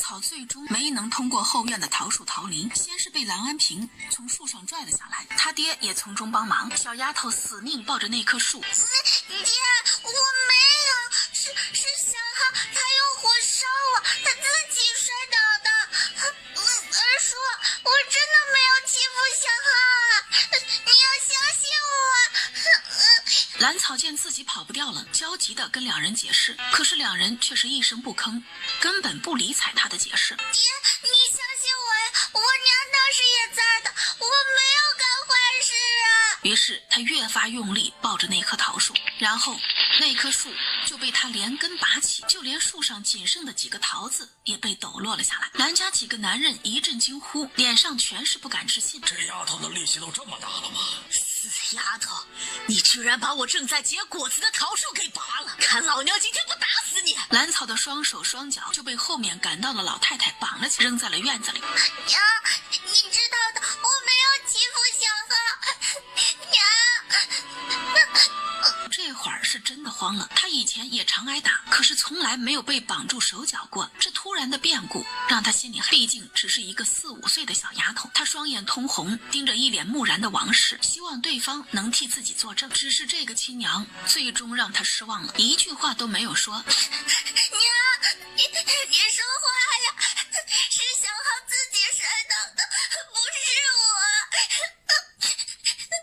草最终没能通过后院的桃树逃离，先是被蓝安平从树上拽了下来，他爹也从中帮忙。小丫头死命抱着那棵树。爹，我没有，是小浩，他用火烧我，他自己摔倒的。二叔，我真的没有欺负小浩，你要相信我。蓝草见自己跑不掉了，焦急地跟两人解释，可是两人却是一声不吭，根本不理睬他的解释。爹，你相信我呀，我娘当时也在的，我没有干坏事啊。于是他越发用力抱着那棵桃树，然后那棵树就被他连根拔起，就连树上仅剩的几个桃子也被抖落了下来。蓝家几个男人一阵惊呼，脸上全是不敢置信。这丫头的力气都这么大了吗？死丫头，你居然把我正在结果子的桃树给拔了，看老娘今天不打死你！蓝草的双手双脚就被后面赶到的老太太绑了起来，扔在了院子里。娘，你知道的，我没有欺负小浩。娘。这会儿是真的慌了，他以前也常挨打，可是从来没有被绑住手脚过。这突然的变故让他心里，毕竟只是一个4、5岁的小丫头。他双眼通红，盯着一脸木然的王氏，希望对方能替自己作证。只是这个亲娘最终让他失望了，一句话都没有说。娘，你说话呀，是小浩自己摔倒的，不是我。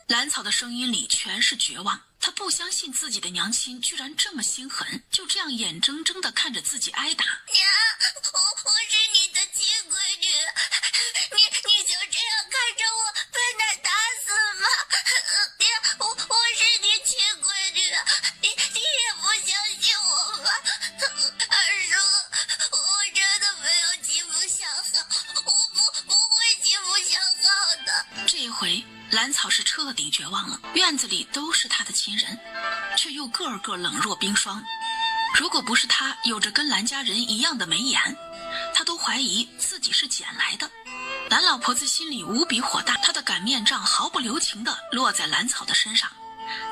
蓝草的声音里全是绝望，他不相信自己的娘亲居然这么心狠，就这样眼睁睁地看着自己挨打。娘，我是你的亲闺女，你就这样看着我被他打死吗？爹，我是你亲闺女，你也不相信我吗？二叔，我真的没有欺负小浩，我不会欺负小浩的。这回蓝草是彻底绝望了，院子里都是他的亲人，却又个个冷若冰霜。如果不是他有着跟蓝家人一样的眉眼，他都怀疑自己是捡来的。蓝老婆子心里无比火大，她的擀面杖毫不留情地落在蓝草的身上。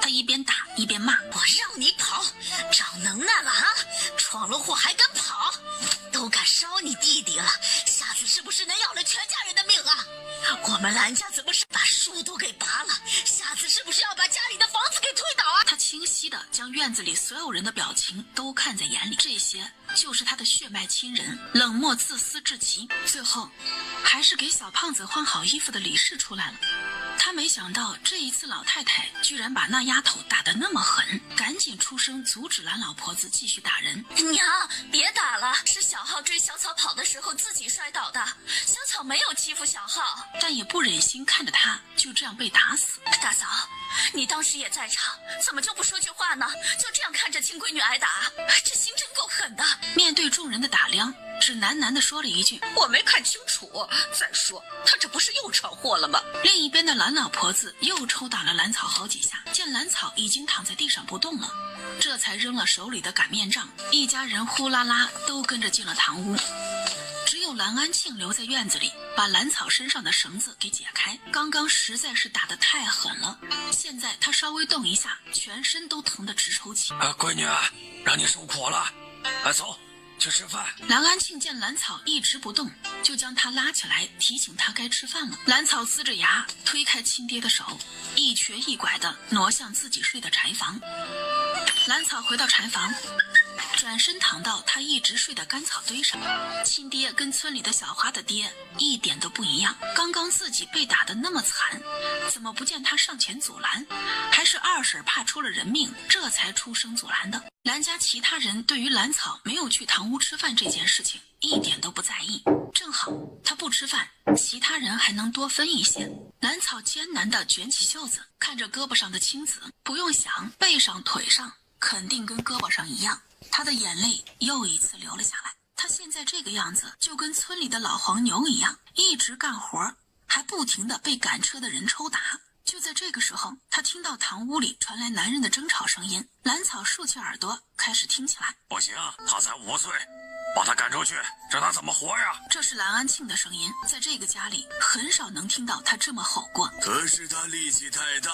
她一边打一边骂：我让你跑，长能耐了啊！闯了祸还敢跑，都敢烧你弟弟了，下次是不是能要了全家人的命啊？我们蓝家怎么是把树都给拔了，下次是不是要把家里的房子给推倒啊？他清晰地将院子里所有人的表情都看在眼里，这些就是他的血脉亲人，冷漠自私至极。最后还是给小胖子换好衣服的李氏出来了。他没想到这一次老太太居然把那丫头打得那么狠，赶紧出声阻止蓝老婆子继续打人。娘，别打了，是小浩追小草跑的时候自己摔倒的，小草没有欺负小浩。但也不忍心看着他就这样被打死。大嫂，你当时也在场，怎么就不说句话呢？就这样看着亲闺女挨打，这心真够狠的。面对众人的打量，只喃喃地说了一句：我没看清楚，再说他这不是又闯祸了吗？另一边的蓝老婆子又抽打了蓝草好几下，见蓝草已经躺在地上不动了，这才扔了手里的擀面杖。一家人呼啦啦都跟着进了堂屋，只有蓝安庆留在院子里，把蓝草身上的绳子给解开。刚刚实在是打得太狠了，现在他稍微动一下，全身都疼得直抽泣。闺女，让你受苦了，走，去吃饭。蓝安庆见蓝草一直不动，就将他拉起来，提醒他该吃饭了。蓝草呲着牙推开亲爹的手，一瘸一拐地挪向自己睡的柴房。蓝草回到柴房，转身躺到他一直睡的干草堆上。亲爹跟村里的小花的爹一点都不一样，刚刚自己被打得那么惨，怎么不见他上前阻拦？还是二婶怕出了人命，这才出声阻拦的。蓝家其他人对于蓝草没有去堂屋吃饭这件事情一点都不在意，正好他不吃饭，其他人还能多分一些。蓝草艰难地卷起袖子，看着胳膊上的青紫，不用想，背上腿上肯定跟胳膊上一样。他的眼泪又一次流了下来。他现在这个样子就跟村里的老黄牛一样，一直干活，还不停地被赶车的人抽打。就在这个时候，他听到堂屋里传来男人的争吵声音。蓝草竖起耳朵开始听起来。不行，他才5岁，把他赶出去，让他怎么活呀？这是蓝安庆的声音，在这个家里很少能听到他这么吼过。可是他力气太大，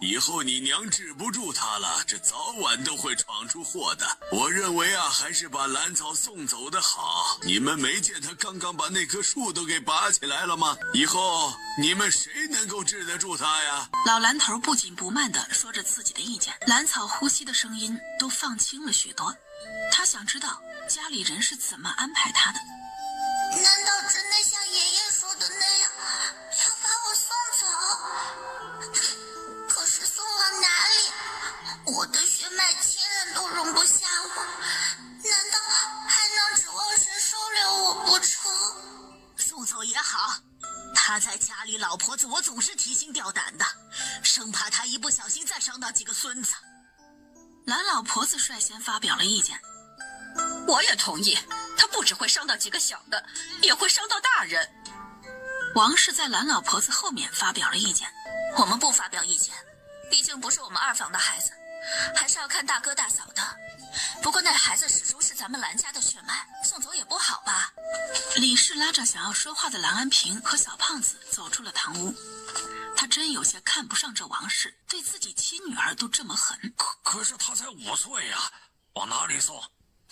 以后你娘治不住他了，这早晚都会闯出祸的。我认为啊，还是把兰草送走的好。你们没见他刚刚把那棵树都给拔起来了吗？以后你们谁能够治得住他呀？老蓝头不紧不慢地说着自己的意见，兰草呼吸的声音都放轻了许多。他想知道家里人是怎么安排他的。难道真的像爷爷说的那样，要把我送走？可是送往哪里？我的血脉亲人都容不下我，难道还能指望谁收留我不成？送走也好，他在家里，老婆子我总是提心吊胆的，生怕他一不小心再伤到几个孙子。蓝老婆子率先发表了意见。我也同意，他不只会伤到几个小的，也会伤到大人。王氏在蓝老婆子后面发表了意见。我们不发表意见，毕竟不是我们二房的孩子，还是要看大哥大嫂的。不过那孩子始终是咱们蓝家的血脉，送走也不好吧？李氏拉着想要说话的蓝安平和小胖子走出了堂屋。他真有些看不上这王氏，对自己亲女儿都这么狠。可是他才5岁呀，往哪里送？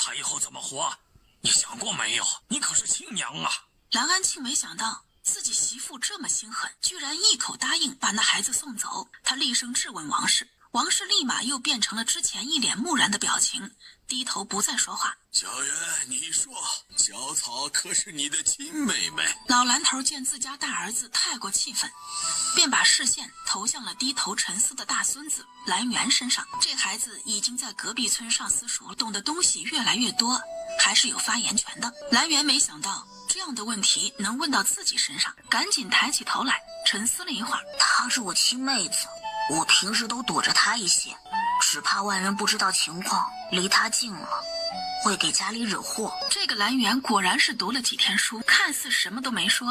他以后怎么活？你想过没有？你可是亲娘啊！蓝安庆没想到自己媳妇这么心狠，居然一口答应把那孩子送走。他厉声质问王氏，王氏立马又变成了之前一脸木然的表情，低头不再说话。小媛，你说小草可是你的亲妹妹。老蓝头见自家大儿子太过气愤，便把视线投向了低头沉思的大孙子蓝源身上。这孩子已经在隔壁村上私塾，懂的东西越来越多，还是有发言权的。蓝源没想到这样的问题能问到自己身上，赶紧抬起头来，沉思了一会儿。她是我亲妹子，我平时都躲着她一些，只怕外人不知道情况，离她近了会给家里惹祸。这个蓝源果然是读了几天书，看似什么都没说，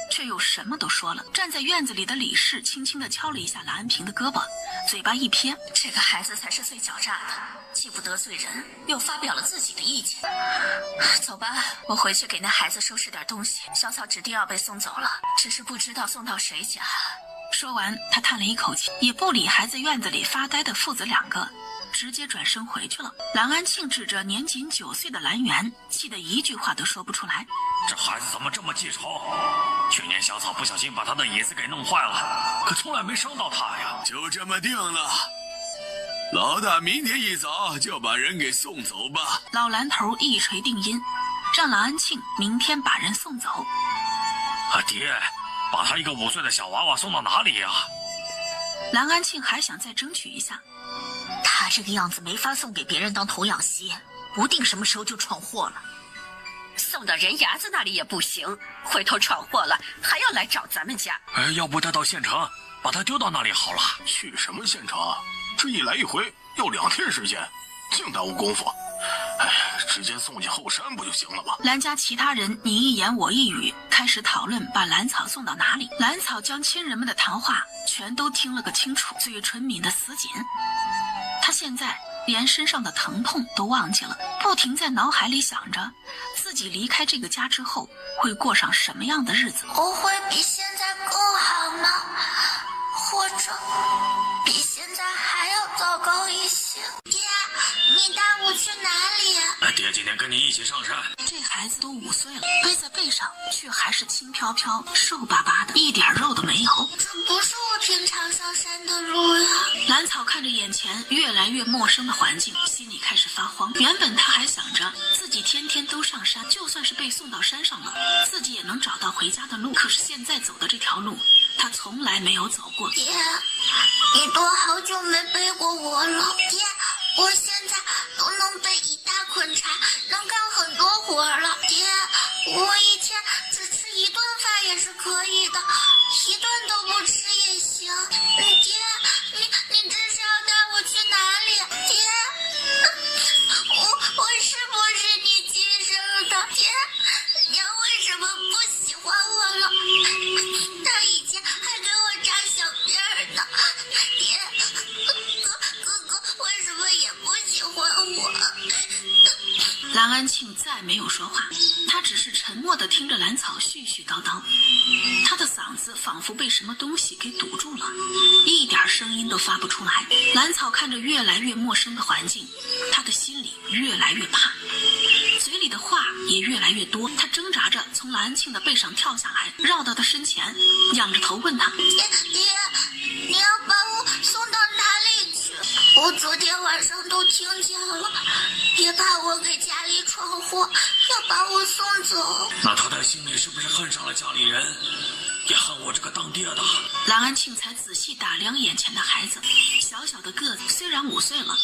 却又什么都说了。站在院子里的李氏轻轻地敲了一下蓝安平的胳膊，嘴巴一撇，这个孩子才是最狡诈的，既不得罪人，又发表了自己的意见。走吧，我回去给那孩子收拾点东西。小草指定要被送走了，只是不知道送到谁家。说完他叹了一口气，也不理还在院子里发呆的父子两个，直接转身回去了。蓝安庆指着年仅9岁的蓝源，气得一句话都说不出来。这孩子怎么这么记仇？去年小草不小心把他的椅子给弄坏了，可从来没伤到他呀。就这么定了，老大明天一早就把人给送走吧。老蓝头一锤定音，让蓝安庆明天把人送走。爹，把他一个5岁的小娃娃送到哪里呀？蓝安庆还想再争取一下。她这个样子没法送给别人当童养媳，不定什么时候就闯祸了。送到人牙子那里也不行，回头闯祸了还要来找咱们家。要不带到县城，把他丢到那里好了。去什么县城啊？这一来一回要2天时间，净耽误功夫。直接送进后山不就行了吗？蓝家其他人你一言我一语，开始讨论把蓝草送到哪里。蓝草将亲人们的谈话全都听了个清楚，嘴唇抿得死紧。他现在连身上的疼痛都忘记了，不停在脑海里想着自己离开这个家之后会过上什么样的日子。我会比现在更好吗？或者比现在还要糟糕一些？爹，你带我去哪里？爹今天跟你一起上山。这孩子都5岁了，背在背上却还是轻飘飘、瘦巴巴的，一点肉都没有。这不是我平常上山的路呀！蓝草看着眼前越来越陌生的环境，心里开始发慌。原本他还想着自己天天都上山，就算是被送到山上了，自己也能找到回家的路。可是现在走的这条路，他从来没有走过。爹，你都好久没背过我了。爹，我现在都能背一大捆柴，能干很多活了。爹，我一天只吃1顿饭也是可以的，1顿都不吃也行。爹，你这是要带我去哪里？爹，我是不是你亲生的？爹，娘为什么不喜欢我了？她以前还给我扎小辫儿呢。爹，哥哥为什么也不喜欢我？蓝安庆再没有说话，他只是沉默默地听着兰草絮絮叨叨，他的嗓子仿佛被什么东西给堵住了，一点声音都发不出来。兰草看着越来越陌生的环境，他的心里越来越怕，嘴里的话也越来越多。他挣扎着从蓝安庆的背上跳下来，绕到他身前，仰着头问他：爹，你要把我送到哪里去？我昨天晚上都听见了，别怕我给家里闯祸，要把我送走。那他的心里是不是恨上了家里人，也恨我这个当爹的？蓝安庆才仔细打量眼前的孩子，小小的个子，虽然5岁了，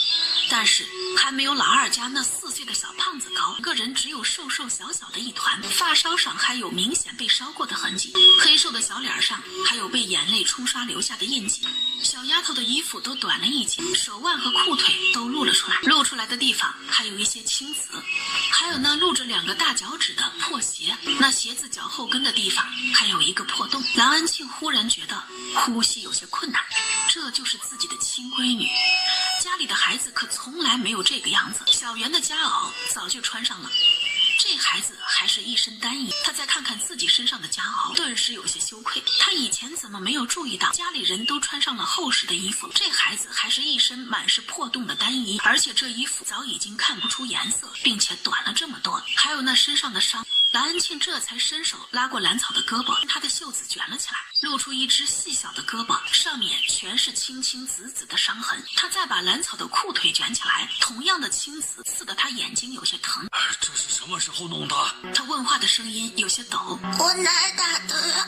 但是还没有老二家那4岁的小胖子高，个人只有瘦瘦小小的一团，发梢上还有明显被烧过的痕迹，黑瘦的小脸上还有被眼泪冲刷留下的印记。小丫头的衣服都短了一截，手腕和裤腿都露了出来，露出来的地方还有一些青紫，还有那露着2个大脚趾的破鞋，那鞋子脚后跟的地方还有一个破洞。蓝安庆忽然觉得呼吸有些困难，这就是自己的亲闺女，家里的孩子可从来没有这个样子。小圆的夹袄早就穿上了，这孩子还是一身单衣。他再看看自己身上的夹袄，顿时有些羞愧，他以前怎么没有注意到家里人都穿上了厚实的衣服，这孩子还是一身满是破洞的单衣，而且这衣服早已经看不出颜色，并且短了这么多，还有那身上的伤。蓝安庆这才伸手拉过兰草的胳膊，他的袖子卷了起来，露出一只细小的胳膊，上面全是青青紫紫的伤痕。他再把兰草的裤腿卷起来，同样的青紫刺得他眼睛有些疼。这是什么时候弄的？他问话的声音有些抖。我奶打的呀，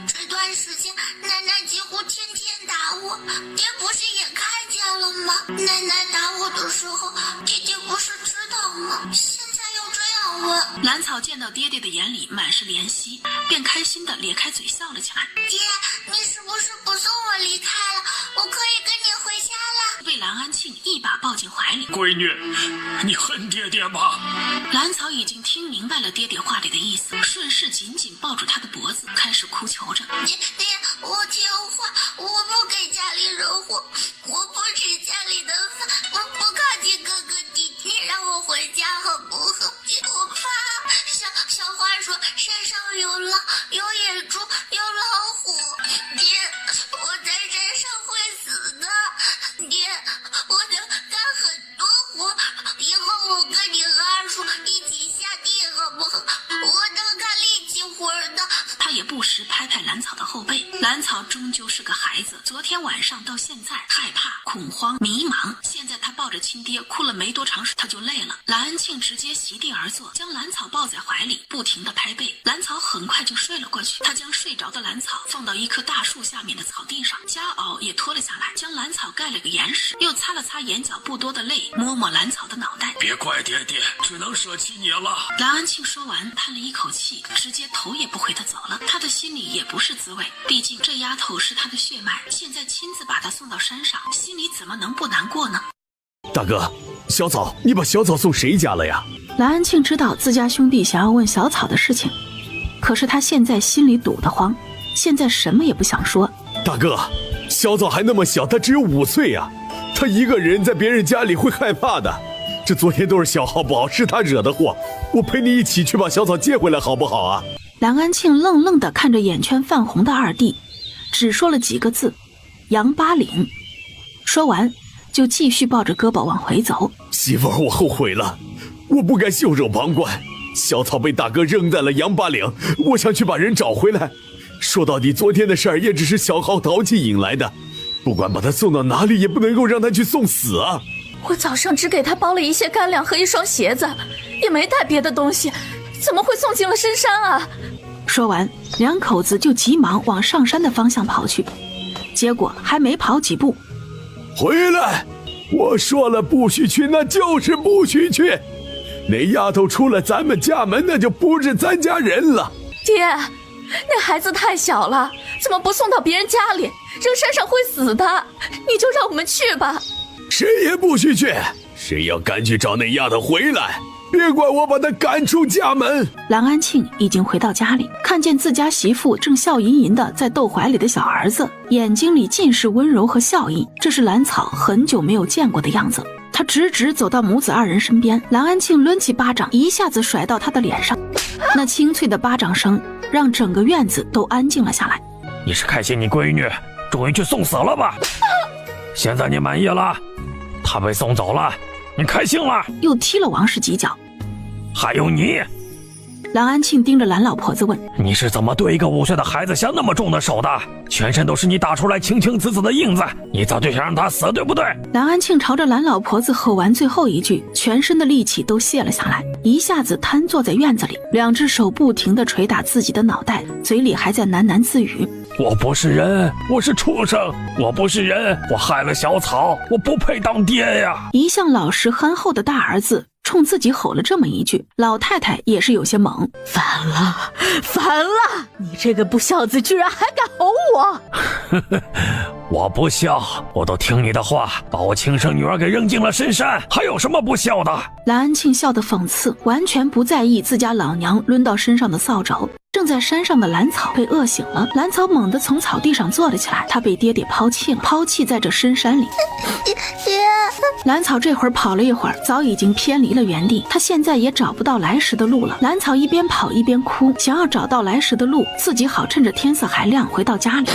这段时间奶奶几乎天天打我，爹不是也看见了吗？奶奶打我的时候，爹爹不是知道吗？现在又这样问。兰草见到爹爹的眼里满是怜惜，便开心地咧开嘴笑了起来。爹，你是不是不送我离开了？我可以跟你回家了。被蓝安庆一把抱进怀里。闺女，你恨爹爹吗？兰草已经听明白了爹爹话里的意思，顺势紧紧抱住他的脖子，开始哭求着：爹，我听话，我不给家里惹火，我不吃家里的饭，我不靠近哥哥弟弟，你让我回家好不好？我怕小花说山上有狼，有野猪，有老虎。爹，我在山上会死的。爹，我能干很多活，以后我跟你和二叔一起下地好不好？我能干力气活的。他也不时拍拍兰草的后背。兰草终究是个孩子，昨天晚上到现在害怕、恐慌、迷茫，现在他抱着亲爹哭了没多长时他就累了。蓝安庆直接席地而坐，将兰草抱在怀里，不停地拍背。兰草很快就睡了过去。他将睡着的兰草放到一棵大树下面的草地上，夹袄也脱了下来，将兰草盖了个严实，又擦了擦眼角不多的泪，摸摸兰草的脑袋。别怪爹爹，只能舍弃你了。蓝安庆说完叹了一口气，直接头也不回地走了。他的心里也不是滋味，毕竟这丫头是他的血脉，现在亲自把她送到山上，心里怎么能不难过呢？大哥，小草，你把小草送谁家了呀？蓝安庆知道自家兄弟想要问小草的事情，可是他现在心里堵得慌，现在什么也不想说。大哥，小草还那么小，他只有5岁啊，他一个人在别人家里会害怕的。这昨天都是小号不好，是他惹的祸，我陪你一起去把小草接回来好不好啊？蓝安庆愣愣地看着眼圈泛红的二弟，只说了几个字：杨八岭。说完就继续抱着胳膊往回走。媳妇儿，我后悔了，我不该袖手旁观。小草被大哥扔在了杨八岭，我想去把人找回来。说到底，昨天的事儿也只是小号淘气引来的，不管把他送到哪里，也不能够让他去送死啊！我早上只给他包了一些干粮和一双鞋子，也没带别的东西，怎么会送进了深山啊？说完，两口子就急忙往上山的方向跑去，结果还没跑几步，回来！我说了不许去，那就是不许去。那丫头出了咱们家门，那就不是咱家人了。爹，那孩子太小了，怎么不送到别人家里？扔山上会死的，你就让我们去吧。谁也不许去，谁要敢去找那丫头回来，别怪我把她赶出家门。蓝安庆已经回到家里，看见自家媳妇正笑吟吟的在逗怀里的小儿子，眼睛里尽是温柔和笑意，这是兰草很久没有见过的样子。他直直走到母子二人身边，蓝安庆抡起巴掌一下子甩到他的脸上。那清脆的巴掌声让整个院子都安静了下来。你是开心你闺女终于去送死了吧？现在你满意了？她被送走了，你开心了？又踢了王氏几脚。还有你，蓝安庆盯着蓝老婆子问：你是怎么对一个5岁的孩子下那么重的手的？全身都是你打出来青青紫紫的印子，你早就想让他死，对不对？蓝安庆朝着蓝老婆子吼完最后一句，全身的力气都泄了下来，一下子瘫坐在院子里，两只手不停地捶打自己的脑袋，嘴里还在喃喃自语：我不是人，我是畜生，我不是人，我害了小草，我不配当爹呀！一向老实憨厚的大儿子冲自己吼了这么一句，老太太也是有些懵。烦了，烦了！你这个不孝子居然还敢吼我！我不孝，我都听你的话，把我亲生女儿给扔进了深山，还有什么不孝的？蓝安庆笑得讽刺，完全不在意自家老娘抡到身上的扫帚。正在山上的蓝草被饿醒了，蓝草猛地从草地上坐了起来，他被爹爹抛弃了，抛弃在这深山里。爹，蓝草这会儿跑了一会儿，早已经偏离了原地，他现在也找不到来时的路了。蓝草一边跑一边哭，想要找到来时的路，自己好趁着天色还亮回到家里。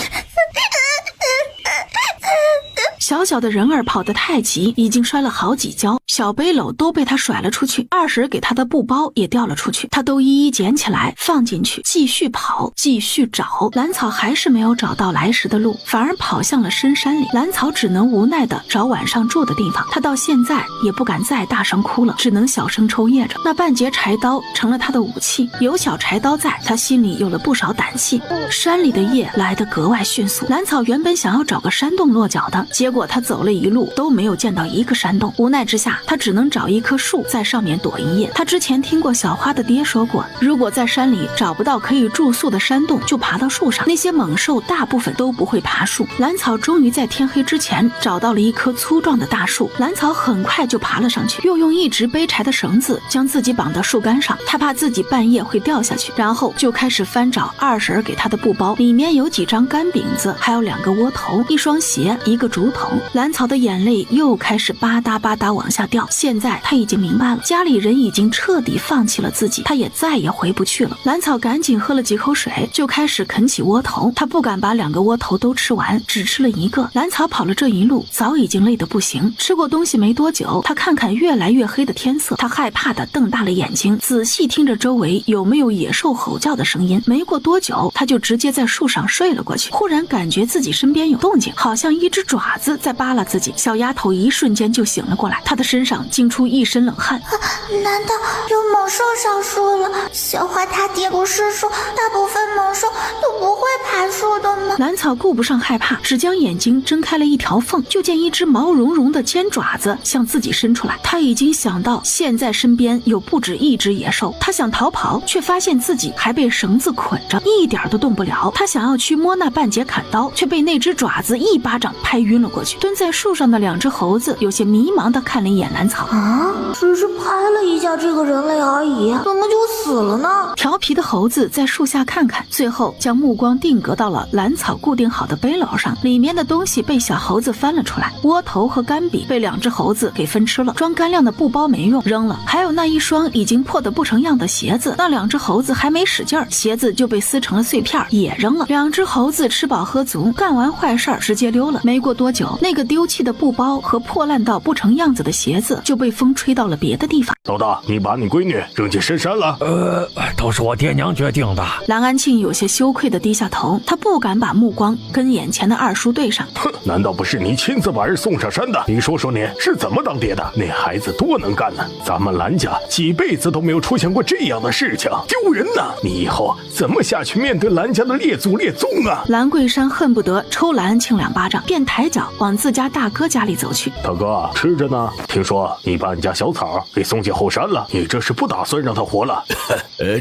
小小的人儿跑得太急，已经摔了好几跤，小背篓都被他甩了出去，二婶给他的布包也掉了出去，他都一一捡起来放进去，继续跑，继续找。蓝草还是没有找到来时的路，反而跑向了深山里。蓝草只能无奈地找晚上住的地方，他到现在也不敢再大声哭了，只能小声抽噎着。那半截柴刀成了他的武器，有小柴刀在，他心里有了不少胆气。山里的夜来得格外迅速，蓝草原本想要找个山洞落脚的，结果他走了一路都没有见到一个山洞，无奈之下他只能找一棵树在上面躲一夜。他之前听过小花的爹说过，如果在山里找不到可以住宿的山洞，就爬到树上，那些猛兽大部分都不会爬树。蓝草终于在天黑之前找到了一棵粗壮的大树，蓝草很快就爬了上去，又用一直背柴的绳子将自己绑到树干上，他怕自己半夜会掉下去，然后就开始翻找二婶给他的布包，里面有几张干饼子，还有2个窝头，一双鞋，一个竹筒。蓝草的眼泪又开始吧嗒吧嗒往下掉，现在他已经明白了，家里人已经彻底放弃了自己，他也再也回不去了。蓝草赶紧喝了几口水，就开始啃起窝头，他不敢把2个窝头都吃完，只吃了1个。蓝草跑了这一路，早已经累得不行，吃过东西没多久，他看看越来越黑的天色，他害怕地瞪大了眼睛，仔细听着周围有没有野兽吼叫的声音。没过多久，他就直接在树上睡了过去。忽然感觉自己身边有动静，好像一只爪子在扒拉自己，小丫头一瞬间就醒了过来，她的身上惊出一身冷汗。难道有猛兽上树了？小花她爹不是说大部分猛兽都不会爬树的吗？蓝草顾不上害怕，只将眼睛睁开了一条缝，就见一只毛茸茸的尖爪子向自己伸出来。他已经想到现在身边有不止一只野兽，他想逃跑，却发现自己还被绳子捆着，一点都动不了。他想要去摸那半截砍刀，却被那只爪子一巴掌拍晕了过去。蹲在树上的2只猴子有些迷茫地看了一眼蓝草，只是拍了一下这个人类而已，怎么就死了呢？调皮的猴子在树下看看，最后将目光定格到了蓝草固定好的背篓上，里面的东西被小猴子翻了出来，窝头和干饼被2只猴子给分吃了，装干粮的布包没用扔了，还有那一双已经破得不成样的鞋子，那2只猴子还没使劲儿，鞋子就被撕成了碎片也扔了。2只猴子吃饱喝足，干完坏事直接溜了。没过多久，那个丢弃的布包和破烂到不成样子的鞋子就被风吹到了别的地方。老大，你把你闺女扔进深山了？都是我爹娘决定的。蓝安庆有些羞愧地低下头，他不敢把目光跟眼前的二叔对上。哼，难道不是你亲自把人送上山的？你说说你是怎么当爹的？那孩子多能干呢，咱们蓝家几辈子都没有出现过这样的事情，丢人呐！你以后怎么下去面对蓝家的列祖列宗啊？蓝桂山恨不得抽蓝安庆2巴掌，便抬脚往自家大哥家里走去。大哥，吃着呢。听说你把你家小草给送进后山了，你这是不打算让他活了？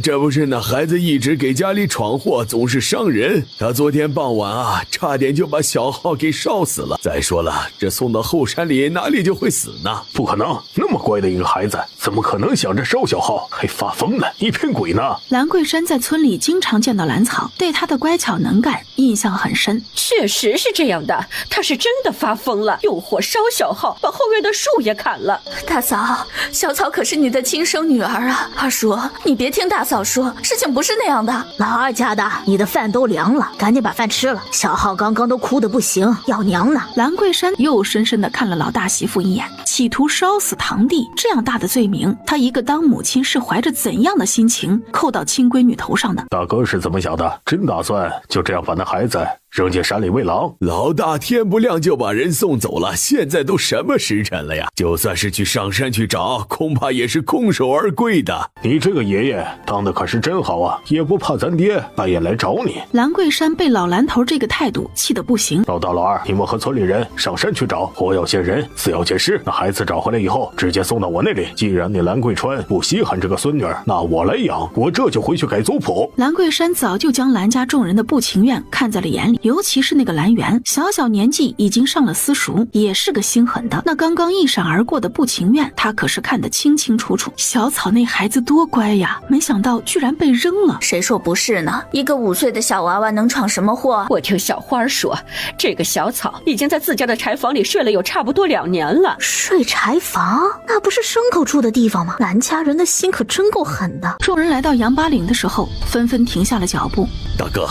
这不是那孩子一直给家里闯祸，总是伤人。他昨天傍晚啊，差点就把小浩给烧死了。再说了，这送到后山里哪里就会死呢？不可能，那么乖的一个孩子，怎么可能想着烧小浩？还发疯了，你骗鬼呢！蓝桂山在村里经常见到蓝草，对他的乖巧能干印象很深。确实是这样的，他是真的发疯了，用火烧小浩，把后院的树也砍了。大嫂，小草可可是你的亲生女儿啊！二叔，你别听大嫂说，事情不是那样的。老二家的，你的饭都凉了，赶紧把饭吃了。小浩刚刚都哭得不行，要娘呢。兰桂山又深深地看了老大媳妇一眼，企图烧死堂弟，这样大的罪名，她一个当母亲是怀着怎样的心情扣到亲闺女头上的？大哥是怎么想的？真打算就这样把那孩子扔进山里喂狼？老大天不亮就把人送走了，现在都什么时辰了呀？就算是去上山去找，恐怕也是空手而归的。你这个爷爷当的可是真好啊，也不怕咱爹半夜来找你。兰桂山被老蓝头这个态度气得不行。老大老二，你们和村里人上山去找，活要见人，死要见尸。那孩子找回来以后，直接送到我那里。既然你兰桂川不稀罕这个孙女儿，那我来养，我这就回去改族谱。兰桂山早就将兰家众人的不情愿看在了眼里，尤其是那个兰园，小小年纪已经上了私塾，也是个心狠的。那刚刚一闪而过的不情愿，他可是看得清清楚楚。小草那孩子多乖呀，没想到居然被扔了。谁说不是呢？一个5岁的小娃娃能闯什么祸？我听小花说，这个小草已经在自家的柴房里睡了有差不多2年了。睡柴房？那不是牲口住的地方吗？兰家人的心可真够狠的。众人来到杨八岭的时候，纷纷停下了脚步。大哥，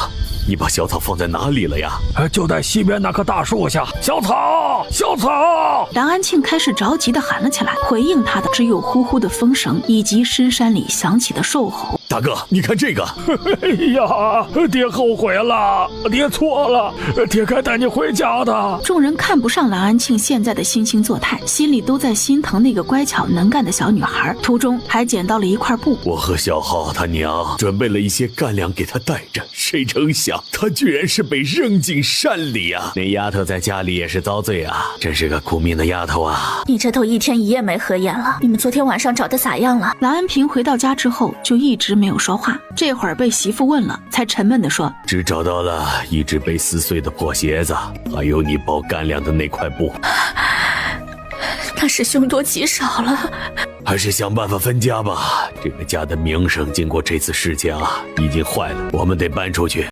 你把小草放在哪里了呀？就在西边那棵大树下。小草，小草！梁安庆开始着急地喊了起来，回应他的只有呼呼的风声以及深山里响起的兽吼。大哥，你看这个！哎呀，爹后悔了，爹错了，爹该带你回家的。众人看不上蓝安庆现在的惺惺作态，心里都在心疼那个乖巧能干的小女孩。途中还捡到了一块布，我和小浩他娘准备了一些干粮给他带着，谁成想他居然是被扔进山里啊！那丫头在家里也是遭罪啊，真是个苦命的丫头啊！你这都1天1夜没合眼了，你们昨天晚上找的咋样了？蓝安平回到家之后就一直没有说话，这会儿被媳妇问了，才沉闷地说：只找到了一只被撕碎的破鞋子，还有你包干粮的那块布。那是凶多吉少了，还是想办法分家吧。这个家的名声经过这次事件啊，已经坏了，我们得搬出去。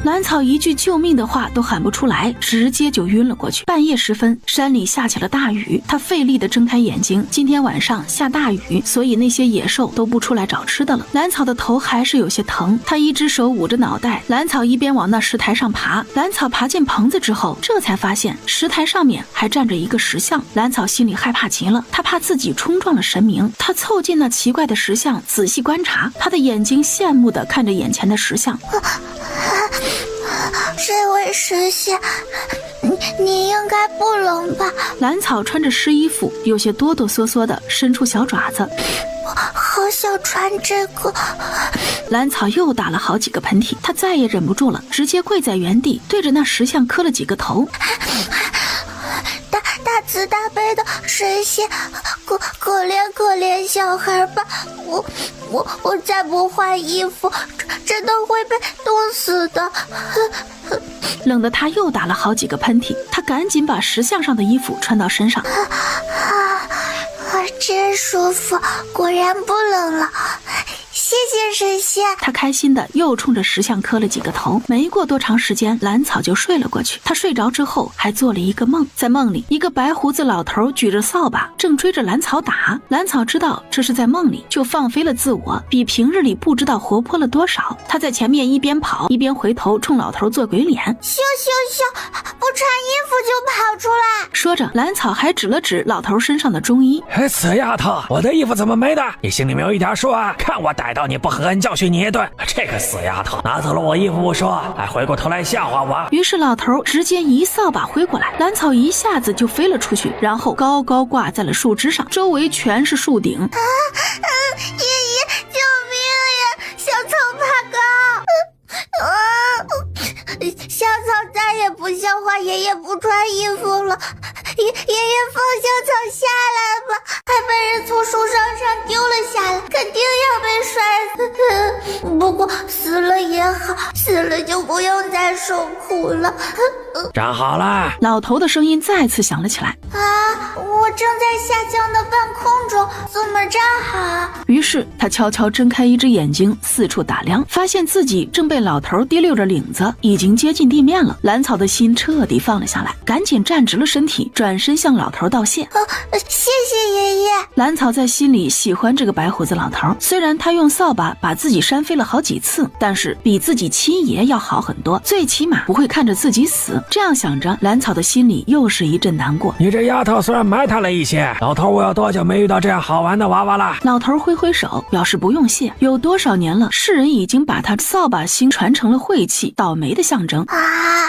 兰草一句救命的话都喊不出来，直接就晕了过去。半夜时分，山里下起了大雨，他费力地睁开眼睛。今天晚上下大雨，所以那些野兽都不出来找吃的了。兰草的头还是有些疼，他一只手捂着脑袋。兰草一边往那石台上爬，兰草爬进棚子之后，这才发现石台上面还站着一个石像。兰草心里害怕极了，他怕自己冲撞了神明。他凑近那奇怪的石像，仔细观察，他的眼睛羡慕地看着眼前的石像。这位石像，你应该不冷吧？兰草穿着湿衣服，有些哆哆嗦嗦的伸出小爪子。好想穿这个。兰草又打了好几个喷嚏，他再也忍不住了，直接跪在原地，对着那石像磕了几个头。大慈大悲的神仙，可怜小孩吧！我再不换衣服，真的会被冻死的。冷得他又打了好几个喷嚏，他赶紧把石像上的衣服穿到身上。真舒服，果然不冷了。谢谢神仙。他开心的又冲着石像磕了几个头。没过多长时间，兰草就睡了过去。他睡着之后还做了一个梦，在梦里一个白胡子老头举着扫把正追着兰草打。兰草知道这是在梦里，就放飞了自我，比平日里不知道活泼了多少。他在前面一边跑一边回头冲老头做鬼脸，咻，不穿衣服就跑出来。说着，兰草还指了指老头身上的中衣。死丫头，我的衣服怎么没的？你心里没有一点数啊？看我逮到你不狠狠教训你一顿！这个死丫头，拿走了我衣服不说，还回过头来笑话我。于是老头直接一扫把挥过来，兰草一下子就飞了出去，然后高高挂在了树枝上，周围全是树顶。爷爷，救命呀！小草爬高。小草再也不像话爷爷不穿衣服了。爷爷放小草下来吧，还被人从树梢上丢了下来，肯定要被摔死。不过死了也好，死了就不用再受苦了。站好了！老头的声音再次响了起来。我正在下降的半空中，怎么站好？于是他悄悄睁开一只眼睛，四处打量，发现自己正被老头提溜着领子，已经接近地面了。蓝草的心彻底放了下来，赶紧站直了身体，转身向老头道谢。谢谢爷爷。蓝草在心里喜欢这个白胡子老头，虽然他用扫把把自己扇飞了好几次，但是比自己亲爷要好很多，最起码不会看着自己死。这样想着，蓝草的心里又是一阵难过。你这丫头虽然埋汰了一些，老头我有多久没遇到这样好玩的娃娃了？老头挥挥手表示不用谢，有多少年了，世人已经把他扫把星传成了晦气倒霉的象征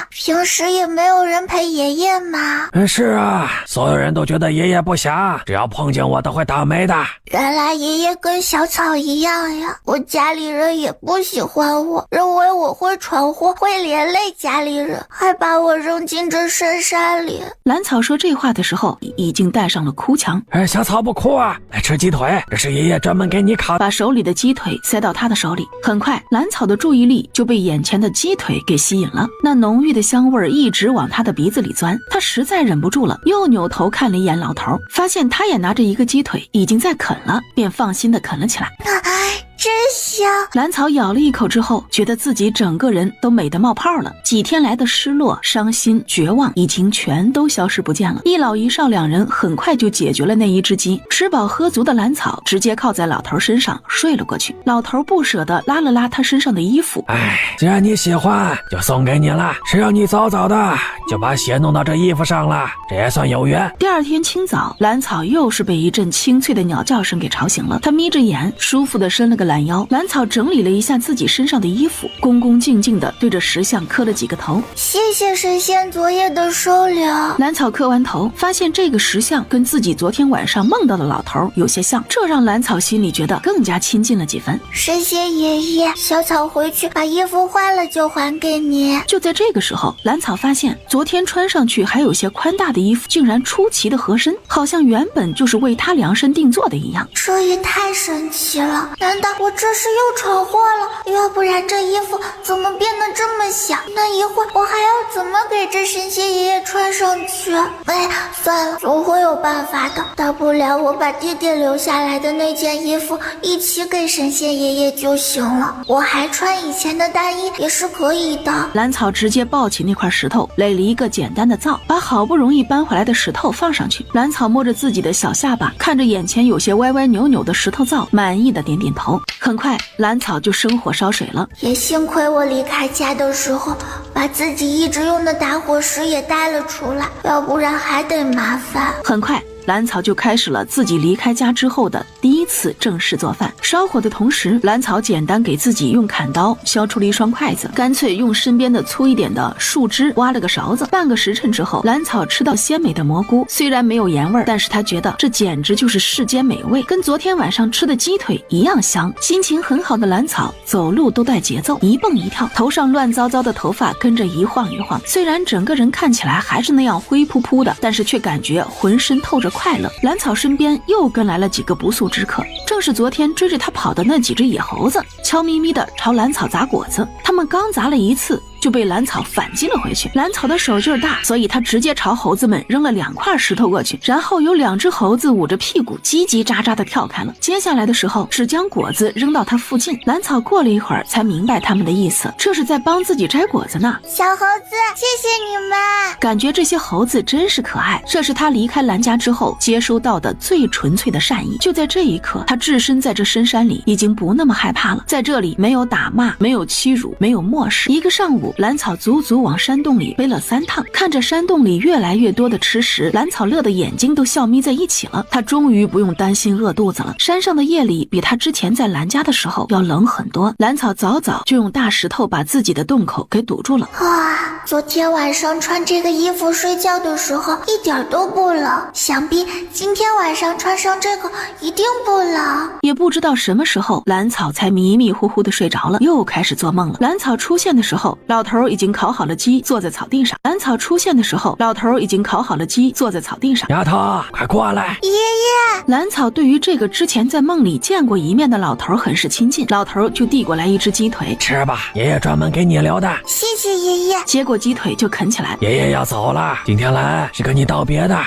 平时也没有人陪爷爷吗？是啊，所有人都觉得爷爷不祥，只要碰见我都会倒霉的。原来爷爷跟小草一样呀，我家里人也不喜欢我，认为我会闯祸，会连累家里人，还把我扔进这深山里。蓝草说这话的时候已经带上了哭腔。小草不哭啊，来吃鸡腿，这是爷爷专门给你烤。把手里的鸡腿塞到他的手里，很快蓝草的注意力就被眼前的鸡腿给吸引了，那浓郁的香味一直往他的鼻子里钻，他实在忍不住了，又扭头看了一眼老头，发现他也拿着一个鸡腿已经在啃了，便放心的啃了起来。真香！蓝草咬了一口之后，觉得自己整个人都美得冒泡了，几天来的失落、伤心、绝望已经全都消失不见了。一老一少两人很快就解决了那一只鸡，吃饱喝足的蓝草直接靠在老头身上睡了过去。老头不舍得拉了拉他身上的衣服，既然你喜欢，就送给你了。谁让你早早的就把血弄到这衣服上了，这也算有缘。第二天清早，蓝草又是被一阵清脆的鸟叫声给吵醒了，他眯着眼，舒服的伸了个懒腰。蓝草整理了一下自己身上的衣服，恭恭敬敬的对着石像磕了几个头。谢谢神仙昨夜的收留。蓝草磕完头，发现这个石像跟自己昨天晚上梦到的老头有些像，这让蓝草心里觉得更加亲近了几分。神仙爷爷，小草回去把衣服换了就还给你。就在这个时候，蓝草发现昨天穿上去还有些宽大的衣服竟然出奇的合身，好像原本就是为他量身定做的一样。这也太神奇了，难道我这是又闯祸了？要不然这衣服怎么变得这么小？那一会儿我还要怎么给这神仙爷爷穿上去？算了，总会有办法的，大不了我把爹爹留下来的那件衣服一起给神仙爷爷就行了，我还穿以前的大衣也是可以的。蓝草直接抱起那块石头，垒了一个简单的灶，把好不容易搬回来的石头放上去。蓝草摸着自己的小下巴，看着眼前有些歪歪扭扭的石头灶，满意的点点头。很快蓝草就生火烧水了，也幸亏我离开家的时候把自己一直用的打火石也带了出来，要不然还得麻烦。很快蓝草就开始了自己离开家之后的第一次正式做饭。烧火的同时，蓝草简单给自己用砍刀削出了一双筷子，干脆用身边的粗一点的树枝挖了个勺子。半个时辰之后，蓝草吃到鲜美的蘑菇，虽然没有盐味，但是他觉得这简直就是世间美味，跟昨天晚上吃的鸡腿一样香。心情很好的蓝草走路都带节奏，一蹦一跳，头上乱糟糟的头发跟着一晃一晃，虽然整个人看起来还是那样灰扑扑的，但是却感觉浑身透着快乐。蓝草身边又跟来了几个不速之客，正是昨天追着他跑的那几只野猴子，悄咪咪的朝蓝草砸果子。他们刚砸了一次就被蓝草反击了回去。蓝草的手劲大，所以他直接朝猴子们扔了2块石头过去，然后有2只猴子捂着屁股叽叽喳喳的跳开了。接下来的时候只将果子扔到他附近，蓝草过了一会儿才明白他们的意思，这是在帮自己摘果子呢。小猴子，谢谢你们。感觉这些猴子真是可爱，这是他离开蓝家之后接收到的最纯粹的善意。就在这一刻，他置身在这深山里已经不那么害怕了，在这里没有打骂，没有欺辱，没有漠视。一个上午，蓝草足足往山洞里背了3趟，看着山洞里越来越多的吃食，蓝草乐得眼睛都笑眯在一起了。他终于不用担心饿肚子了。山上的夜里比他之前在蓝家的时候要冷很多，蓝草早早就用大石头把自己的洞口给堵住了。哇，昨天晚上穿这个衣服睡觉的时候一点都不冷，想必今天晚上穿上这个一定不冷。也不知道什么时候，兰草才迷迷糊糊的睡着了，又开始做梦了。兰草出现的时候，老头已经烤好了鸡，坐在草地上。兰草出现的时候，老头已经烤好了鸡，坐在草地上。丫头，快过来！爷爷，兰草对于这个之前在梦里见过一面的老头很是亲近，老头就递过来一只鸡腿，吃吧，爷爷专门给你留的。谢谢爷爷。接过鸡腿就啃起来。爷爷要走了，今天来是跟你道别的。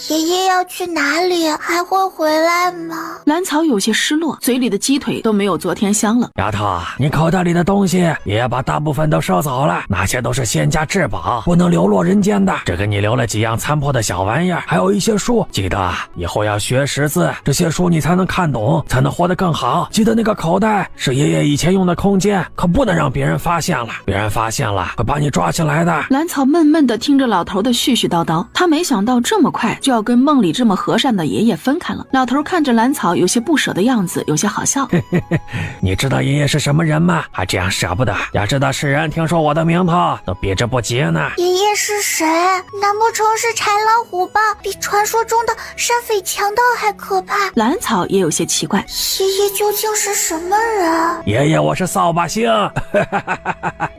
爷爷要去哪里？还会回来吗？兰草有些失落，嘴里的鸡腿都没有昨天香了。丫头，你口袋里的东西爷爷把大部分都收走了，那些都是仙家至宝，不能流落人间的。只给你留了几样残破的小玩意儿，还有一些书。记得以后要学识字，这些书你才能看懂，才能活得更好。记得那个口袋是爷爷以前用的空间，可不能让别人发现了，别人发现了会把你抓起来的。兰草闷闷地听着老头的絮絮叨叨，他没想到这么快就要跟梦里这么和善的爷爷分开了。老头看着兰草有些不舍的样子，有些好笑。你知道爷爷是什么人吗？还这样舍不得？要知道世人听说我的名头都避之不及呢。爷爷是谁？难不成是豺狼虎豹，比传说中的山匪强盗还可怕？兰草也有些奇怪，爷爷究竟是什么人？爷爷，我是扫把星。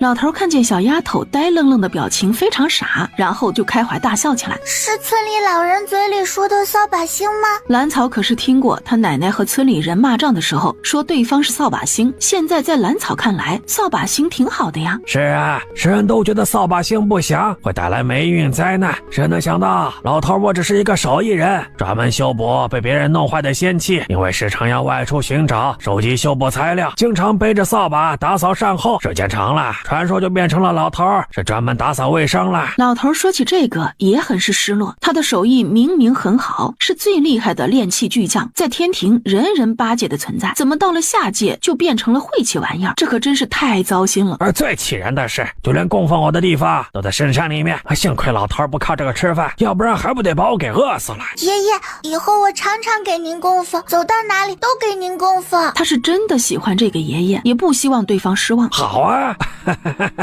老头看见小丫头呆愣愣的表情非常傻，然后就开怀大笑起来。是村里老人嘴里说的扫把星吗？兰草可是听过他奶奶和村里人骂仗的时候说对方是扫把星，现在在兰草看来，扫把星挺好的呀。是啊，世人都觉得扫把星不祥，会带来霉运灾难。谁能想到老头我只是一个手艺人，专门修补被别人弄坏的仙器，因为时常要外出寻找收集修补材料，经常背着扫把打扫善后。时间长了，传说就变成了老头是专门打扫卫生了。老头说起这个也很是失落，他的手艺明明很好，是最厉害的炼器巨匠，在天庭人人巴结的存在，怎么到了下界就变成了晦气玩意儿？这可真是太糟心了。而最气人的是，就连供奉我的地方都在深山里面，幸亏老头不靠这个吃饭，要不然还不得把我给饿死了。爷爷，以后我常常给您供奉，走到哪里都给您供奉。他是真的喜欢这个爷爷，也不希望对方失望。好啊。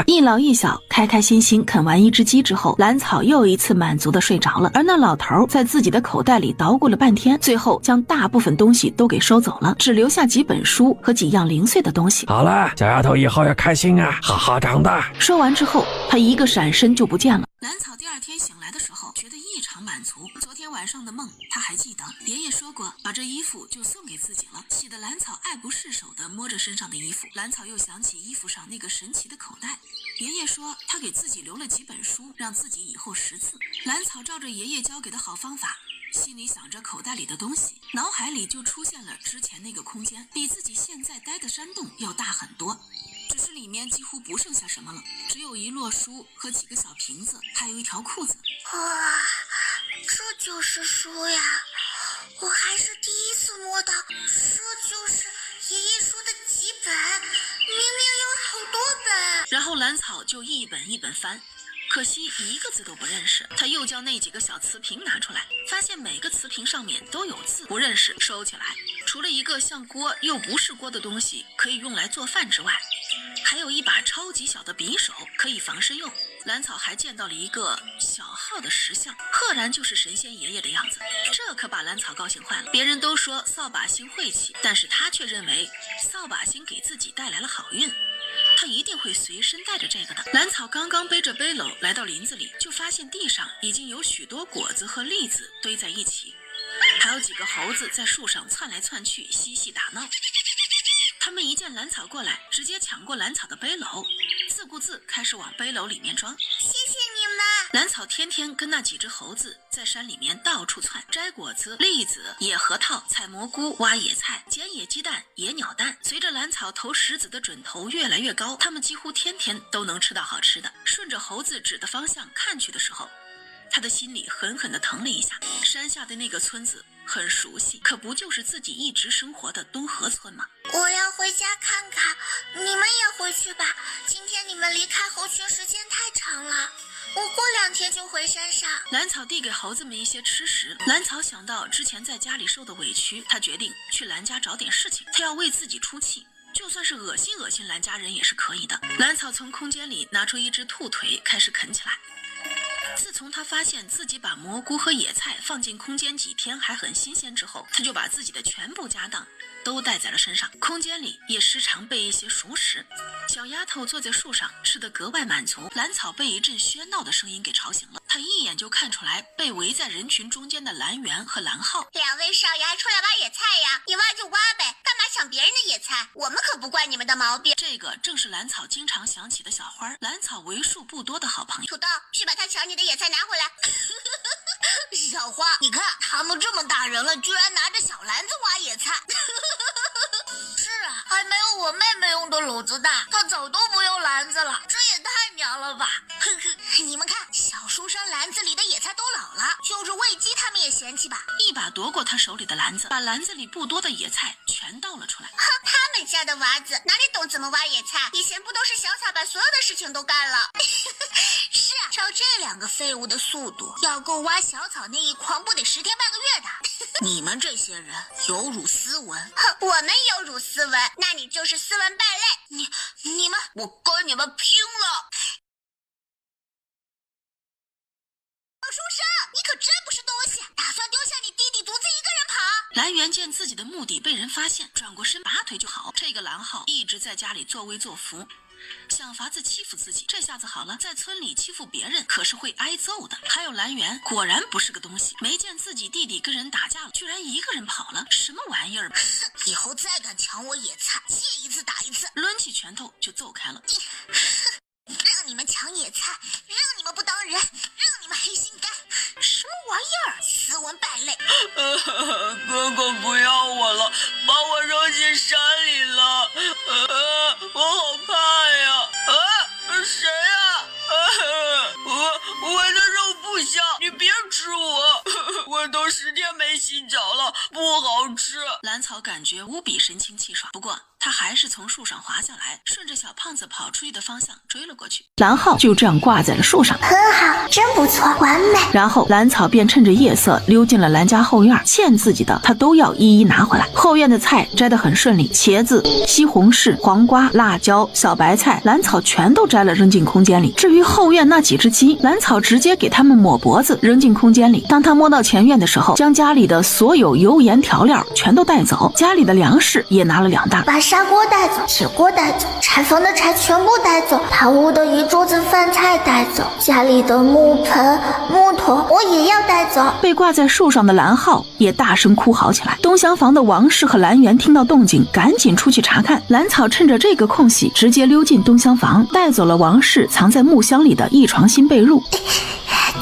一老一小开开心心啃完一只鸡之后，兰草又一次满足的睡着了，而那老头在自己的口袋里捣鼓了半天，最后将大部分东西都给收走了，只留下几本书和几样零碎的东西。好了，小丫头以后要开心啊，好好长大。说完之后，他一个闪身就不见了。兰草第二天醒来的时候，觉得异常满足。昨天晚上的梦，他还记得爷爷说过，把这衣服就送给自己了，喜得兰草爱不释手地摸着身上的衣服。兰草又想起衣服上那个神奇的口袋，爷爷说他给自己留了几本书，让自己以后识字。兰草照着爷爷教给的好方法，心里想着口袋里的东西，脑海里就出现了之前那个空间，比自己现在待的山洞要大很多，只是里面几乎不剩下什么了，只有一摞书和几个小瓶子，还有一条裤子。哇，这就是书呀！我还是第一次摸到，这就是爷爷说的几本，明明有好多本。然后兰草就一本一本翻，可惜一个字都不认识。他又将那几个小瓷瓶拿出来，发现每个瓷瓶上面都有字，不认识，收起来。除了一个像锅又不是锅的东西可以用来做饭之外，还有一把超级小的匕首可以防身用。兰草还见到了一个小号的石像，赫然就是神仙爷爷的样子，这可把兰草高兴坏了。别人都说扫把星晦气，但是他却认为扫把星给自己带来了好运，他一定会随身带着这个的。兰草刚刚背着背篓来到林子里，就发现地上已经有许多果子和栗子堆在一起，还有几个猴子在树上窜来窜去嬉戏打闹。他们一见兰草过来，直接抢过兰草的背篓，自顾自开始往背篓里面装。谢谢你们。兰草天天跟那几只猴子在山里面到处窜，摘果子、栗子、野核桃、采蘑菇、挖野菜、捡野鸡蛋、野鸟蛋。随着兰草投石子的准头越来越高，他们几乎天天都能吃到好吃的。顺着猴子指的方向看去的时候，他的心里狠狠地疼了一下。山下的那个村子很熟悉，可不就是自己一直生活的东河村吗？我要回家看看，你们也回去吧。今天你们离开猴群时间太长了，我过2天就回山上。兰草递给猴子们一些吃食。兰草想到之前在家里受的委屈，他决定去兰家找点事情，他要为自己出气。就算是恶心蓝家人也是可以的。蓝草从空间里拿出一只兔腿，开始啃起来。自从他发现自己把蘑菇和野菜放进空间几天还很新鲜之后，他就把自己的全部家当都带在了身上。空间里也时常备一些熟食。小丫头坐在树上吃得格外满足。蓝草被一阵喧闹的声音给吵醒了，他一眼就看出来被围在人群中间的蓝猿和蓝浩。两位少爷还出来挖野菜呀？你挖就挖呗，干嘛抢别人的野菜？我们可不惯你们的毛病。这个正是蓝草经常想起的小花，蓝草为数不多的好朋友。土豆，去把他抢你的野菜拿回来。小花，你看他们这么大人了，居然拿着小篮子挖野菜。是啊，还没有我妹妹用的篓子大，她早都不用篮子了，这也太娘了吧！呵呵，你们看，小书生篮子里的野菜都老了，就是喂鸡他们也嫌弃吧？一把夺过他手里的篮子，把篮子里不多的野菜全倒了出来。哼，他们家的娃子哪里懂怎么挖野菜？以前不都是小草把所有的事情都干了？是啊，照这两个废物的速度，要够挖小草那一筐不得10天半个月的。你们这些人有辱斯文。哼，我们有辱斯文，那你就是斯文败类。你们，我跟你们拼了！小书生，你可真不是东西，打算丢下你弟弟独自一个人跑？蓝猿见自己的目的被人发现，转过身拔腿就跑。这个蓝浩一直在家里作威作福，想法子欺负自己，这下子好了，在村里欺负别人可是会挨揍的。还有蓝猿果然不是个东西，没见自己弟弟跟人打架了，居然一个人跑了，什么玩意儿？以后再敢抢我野菜，见一次打一次，抡起拳头就揍开了。让你们抢野菜，让你们不当人，让你们黑心肝，什么玩意儿？斯文败类！哥哥不要我了，把我扔进山里了，我好怕呀！谁呀？我的肉不香，你别吃我，我都10天没洗脚了，不好吃。蓝草感觉无比神清气爽，不过他还是从树上滑下来，顺着小胖子跑出去的方向追了过去。蓝浩就这样挂在了树上，很好，真不错，完美。然后蓝草便趁着夜色溜进了蓝家后院，欠自己的他都要一一拿回来。后院的菜摘得很顺利，茄子、西红柿、黄瓜、辣椒、小白菜，蓝草全都摘了扔进空间里。至于后院那几只鸡，蓝草直接给它们抹脖子扔进空间里。当他摸到前院的时候，将家里的所有油盐调料全都带走，家里的粮食也拿了2袋，把砂锅带走，铁锅带走，柴房的柴全部带走，堂屋的一桌子饭菜带走，家里的木盆、木桶我也要带走。被挂在树上的蓝浩也大声哭嚎起来。东厢房的王氏和蓝猿听到动静，赶紧出去查看。蓝草趁着这个空隙，直接溜进东厢房，带走了王氏藏在木箱里的一床新被褥。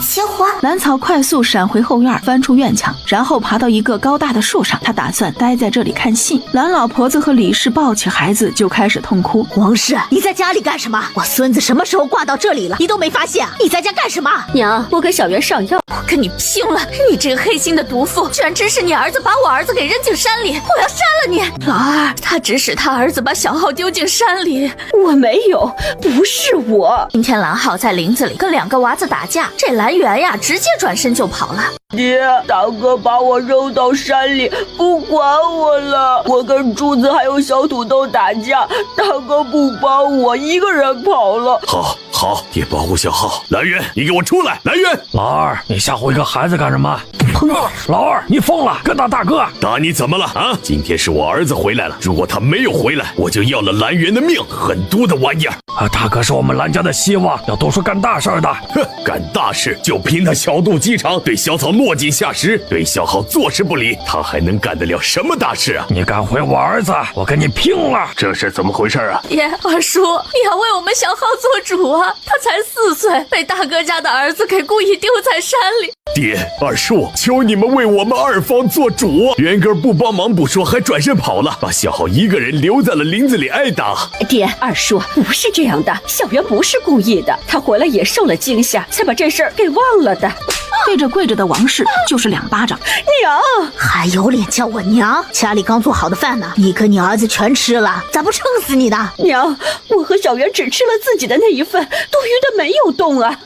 起火！蓝草快速闪回后院，翻出院墙，然后爬到一个高大的树上。他打算待在这里看戏。蓝老婆子和李氏抱起孩子就开始痛哭。王氏，你在家里干什么？我孙子什么时候挂到这里了，你都没发现啊？你在家干什么？娘，我给小袁上药，我跟你拼了！你这个黑心的毒妇，居然指使你儿子把我儿子给扔进山里，我要杀了你！老二，他指使他儿子把小浩丢进山里，我没有，不是我。今天蓝浩在林子里跟2个娃子打架，这蓝猿呀直接转身就跑了。爹，大哥把我扔到山里，不管我了。我跟柱子还有小土豆打架，大哥不帮我，一个人跑了。好，爹保护小浩。蓝猿，你给我出来！蓝猿，老二，你吓唬一个孩子干什么？老二，你疯了，跟打大哥！打你怎么了啊？今天是我儿子回来了，如果他没有回来，我就要了蓝猿的命，狠毒的玩意儿！大哥是我们蓝家的希望，要都是干大事的。哼，干大事就凭他小肚鸡肠，对小草落井下石，对小浩坐视不理，他还能干得了什么大事啊？你敢毁我儿子，我跟你拼了！这是怎么回事啊？爹，二叔，你要为我们小浩做主啊！他才4岁，被大哥家的儿子给故意丢在山里。爹，二叔，求你们为我们二方做主！元哥不帮忙不说，还转身跑了，把小浩一个人留在了林子里挨打。爹，二叔，不是这样的，小袁不是故意的，他回来也受了惊吓，才把这事儿给忘了的。对着跪着的王氏就是2巴掌。娘，还有脸叫我娘？家里刚做好的饭呢，你跟你儿子全吃了，咋不撑死你呢？娘，我和小袁只吃了自己的那一份，多余的没有动啊。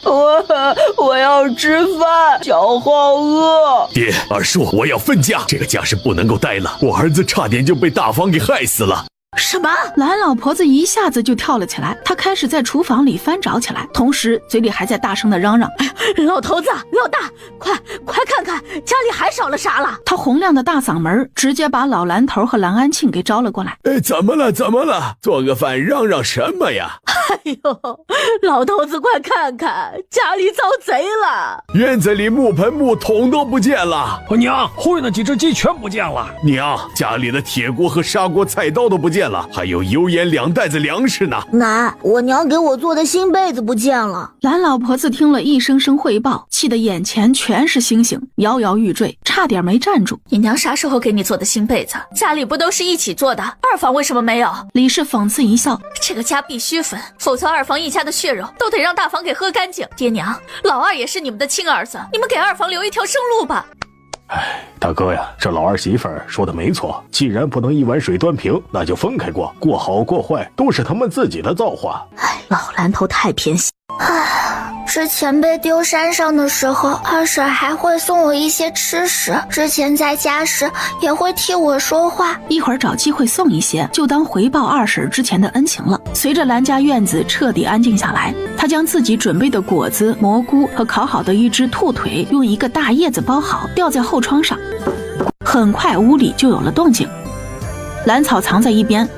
我要吃饭，小浩饿。爹，二叔，我要分家，这个家是不能够待了，我儿子差点就被大房给害死了。什么？蓝老婆子一下子就跳了起来，她开始在厨房里翻找起来，同时嘴里还在大声的嚷嚷：“哎呀，老头子，老大，快看看，家里还少了啥了？”她洪亮的大嗓门直接把老蓝头和蓝安庆给招了过来。怎么了？做个饭嚷嚷什么呀？哎呦，老头子，快看看，家里遭贼了！院子里木盆木桶都不见了。娘，后院的几只鸡全不见了。娘，家里的铁锅和砂锅菜刀都不见了，还有油盐2袋子粮食呢。奶，我娘给我做的新被子不见了。蓝老婆子听了一声声汇报，气得眼前全是星星，摇摇欲坠，差点没站住。你娘啥时候给你做的新被子？家里不都是一起做的？二房为什么没有？李氏讽刺一笑，这个家必须分，否则二房一家的血肉都得让大房给喝干净。爹娘，老二也是你们的亲儿子，你们给二房留一条生路吧。大哥呀，这老二媳妇儿说的没错，既然不能一碗水端平，那就分开过，过好过坏都是他们自己的造化。老蓝头太偏心。之前被丢山上的时候，二婶还会送我一些吃食，之前在家时也会替我说话，一会儿找机会送一些，就当回报二婶之前的恩情了。随着蓝家院子彻底安静下来，他将自己准备的果子、蘑菇和烤好的一只兔腿用一个大叶子包好，吊在后窗上。很快屋里就有了动静，蓝草藏在一边，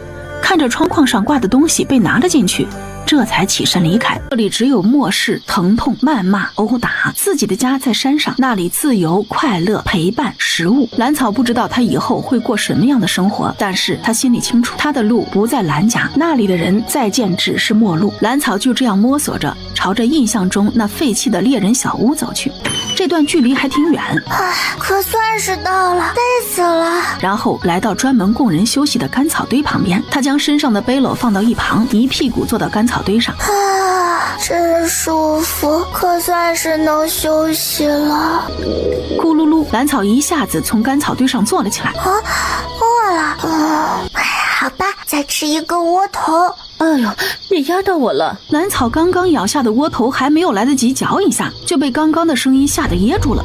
看着窗框上挂的东西被拿了进去，这才起身离开。这里只有漠视、疼痛、谩骂、殴打。自己的家在山上，那里自由、快乐、陪伴、食物。蓝草不知道他以后会过什么样的生活，但是他心里清楚，他的路不在蓝家，那里的人再见只是陌路。蓝草就这样摸索着，朝着印象中那废弃的猎人小屋走去。这段距离还挺远，可算是到了，累死了。然后来到专门供人休息的干草堆旁边，他将身上的背篓放到一旁，一屁股坐到干草堆上。真舒服，可算是能休息了。咕噜噜，蓝草一下子从干草堆上坐了起来。饿了。好吧，再吃一个窝头。哎呦，你压到我了！蓝草刚刚咬下的窝头还没有来得及嚼一下，就被刚刚的声音吓得噎住了。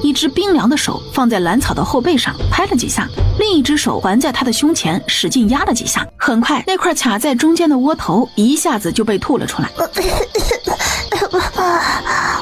一只冰凉的手放在蓝草的后背上拍了几下，另一只手环在他的胸前使劲压了几下。很快，那块卡在中间的窝头一下子就被吐了出来。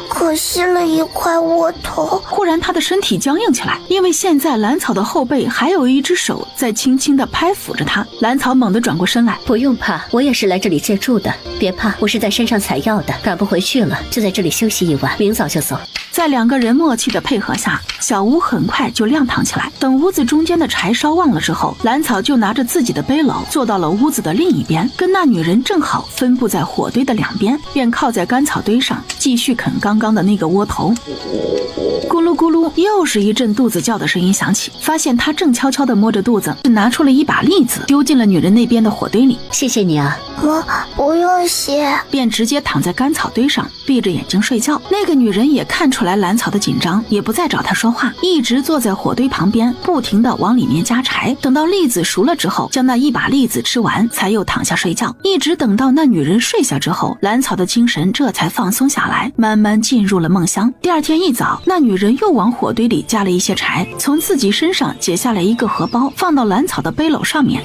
可惜了一块窝头。忽然他的身体僵硬起来，因为现在蓝草的后背还有一只手在轻轻地拍抚着他。蓝草猛地转过身来，不用怕，我也是来这里借住的，别怕，我是在山上采药的，赶不回去了，就在这里休息一晚，明早就走。在两个人默契的配合下，小屋很快就亮堂起来。等屋子中间的柴烧旺了之后，蓝草就拿着自己的背篓坐到了屋子的另一边，跟那女人正好分布在火堆的两边，便靠在干草堆上继续啃刚刚的那个窝头。咕噜咕噜，又是一阵肚子叫的声音响起，发现他正悄悄地摸着肚子，拿出了一把栗子丢进了女人那边的火堆里。谢谢你啊。不用谢，便直接躺在干草堆上闭着眼睛睡觉。那个女人也看出来蓝草的紧张，也不再找他说话，一直坐在火堆旁边，不停地往里面加柴。等到栗子熟了之后，将那一把栗子吃完，才又躺下睡觉。一直等到那女人睡下之后，蓝草的精神这才放松下来，慢慢进入了梦乡。第二天一早，那女人又往火堆里加了一些柴，从自己身上解下来一个荷包，放到蓝草的背篓上面，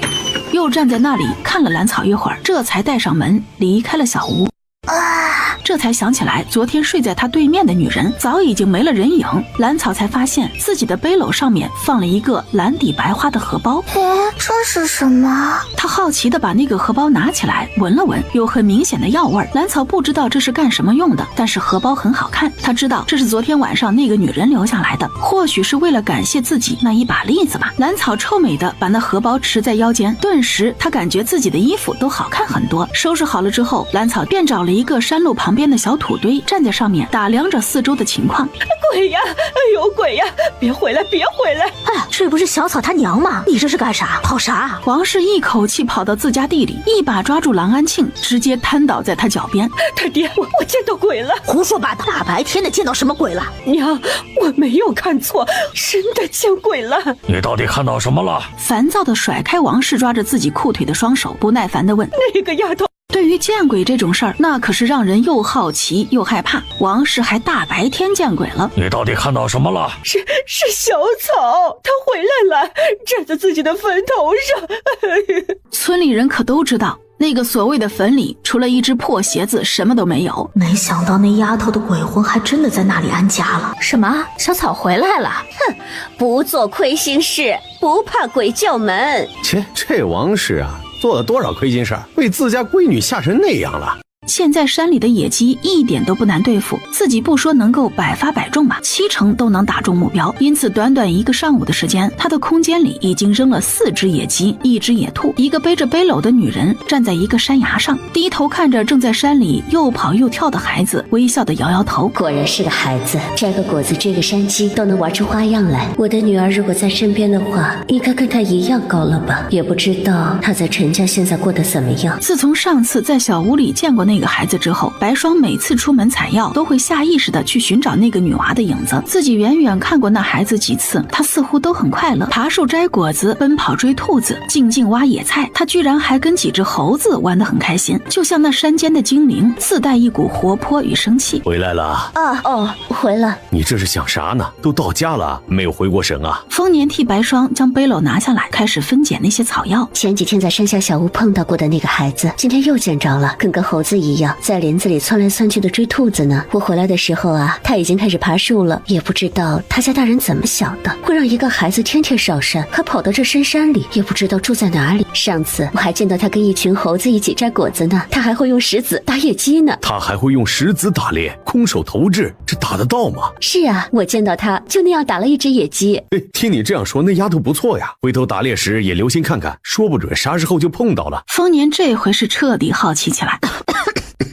又站在那里看了蓝草一会儿，这才带上门离开了小屋。这才想起来，昨天睡在他对面的女人早已经没了人影。蓝草才发现自己的背篓上面放了一个蓝底白花的荷包。这是什么？他好奇地把那个荷包拿起来闻了闻，有很明显的药味。蓝草不知道这是干什么用的，但是荷包很好看，他知道这是昨天晚上那个女人留下来的，或许是为了感谢自己那一把栗子吧。蓝草臭美地把那荷包持在腰间，顿时他感觉自己的衣服都好看很多。收拾好了之后，蓝草便找了一个山路旁边的小土堆，站在上面打量着四周的情况。鬼呀！哎呦，鬼呀！别回来，别回来！哎，这不是小草他娘吗？你这是干啥？跑啥？王氏一口气跑到自家地里，一把抓住郎安庆，直接瘫倒在他脚边。他爹，我见到鬼了！胡说八道！大白天的见到什么鬼了？娘，我没有看错，真的见鬼了！你到底看到什么了？烦躁地甩开王氏抓着自己裤腿的双手，不耐烦地问：那个丫头对于见鬼这种事儿，那可是让人又好奇又害怕。王氏还大白天见鬼了。你到底看到什么了？是小草，他回来了，站在自己的坟头上。村里人可都知道，那个所谓的坟里除了一只破鞋子什么都没有。没想到那丫头的鬼魂还真的在那里安家了。什么？小草回来了？哼，不做亏心事，不怕鬼叫门。切，这王氏啊，做了多少亏心事儿，为自家闺女吓成那样了。现在山里的野鸡一点都不难对付，自己不说能够百发百中吧，70%都能打中目标。因此短短1个上午的时间，他的空间里已经扔了4只野鸡，1只野兔。一个背着背篓的女人站在一个山崖上，低头看着正在山里又跑又跳的孩子，微笑的摇摇头。果然是个孩子，摘个果子追个山鸡都能玩出花样来。我的女儿如果在身边的话，应该跟她一样高了吧？也不知道她在陈家现在过得怎么样。自从上次在小屋里见过那个孩子之后，白霜每次出门采药都会下意识的去寻找那个女娃的影子。自己远远看过那孩子几次，他似乎都很快乐，爬树摘果子，奔跑追兔子，静静挖野菜。他居然还跟几只猴子玩得很开心，就像那山间的精灵，自带一股活泼与生气。回来了回来。你这是想啥呢？都到家了，没有回过神啊？丰年替白霜将背篓拿下来，开始分拣那些草药。前几天在山下小屋碰到过的那个孩子，今天又见着了，跟猴子一样，在林子里窜来窜去的追兔子呢。我回来的时候啊，他已经开始爬树了，也不知道他家大人怎么想的，会让一个孩子天天上山，还跑到这深山里，也不知道住在哪里。上次我还见到他跟一群猴子一起摘果子呢，他还会用石子打野鸡呢。他还会用石子打猎，空手投掷，这打得到吗？是啊，我见到他就那样打了一只野鸡。听你这样说，那丫头不错呀，回头打猎时也留心看看，说不准啥时候就碰到了。丰年这回是彻底好奇起来。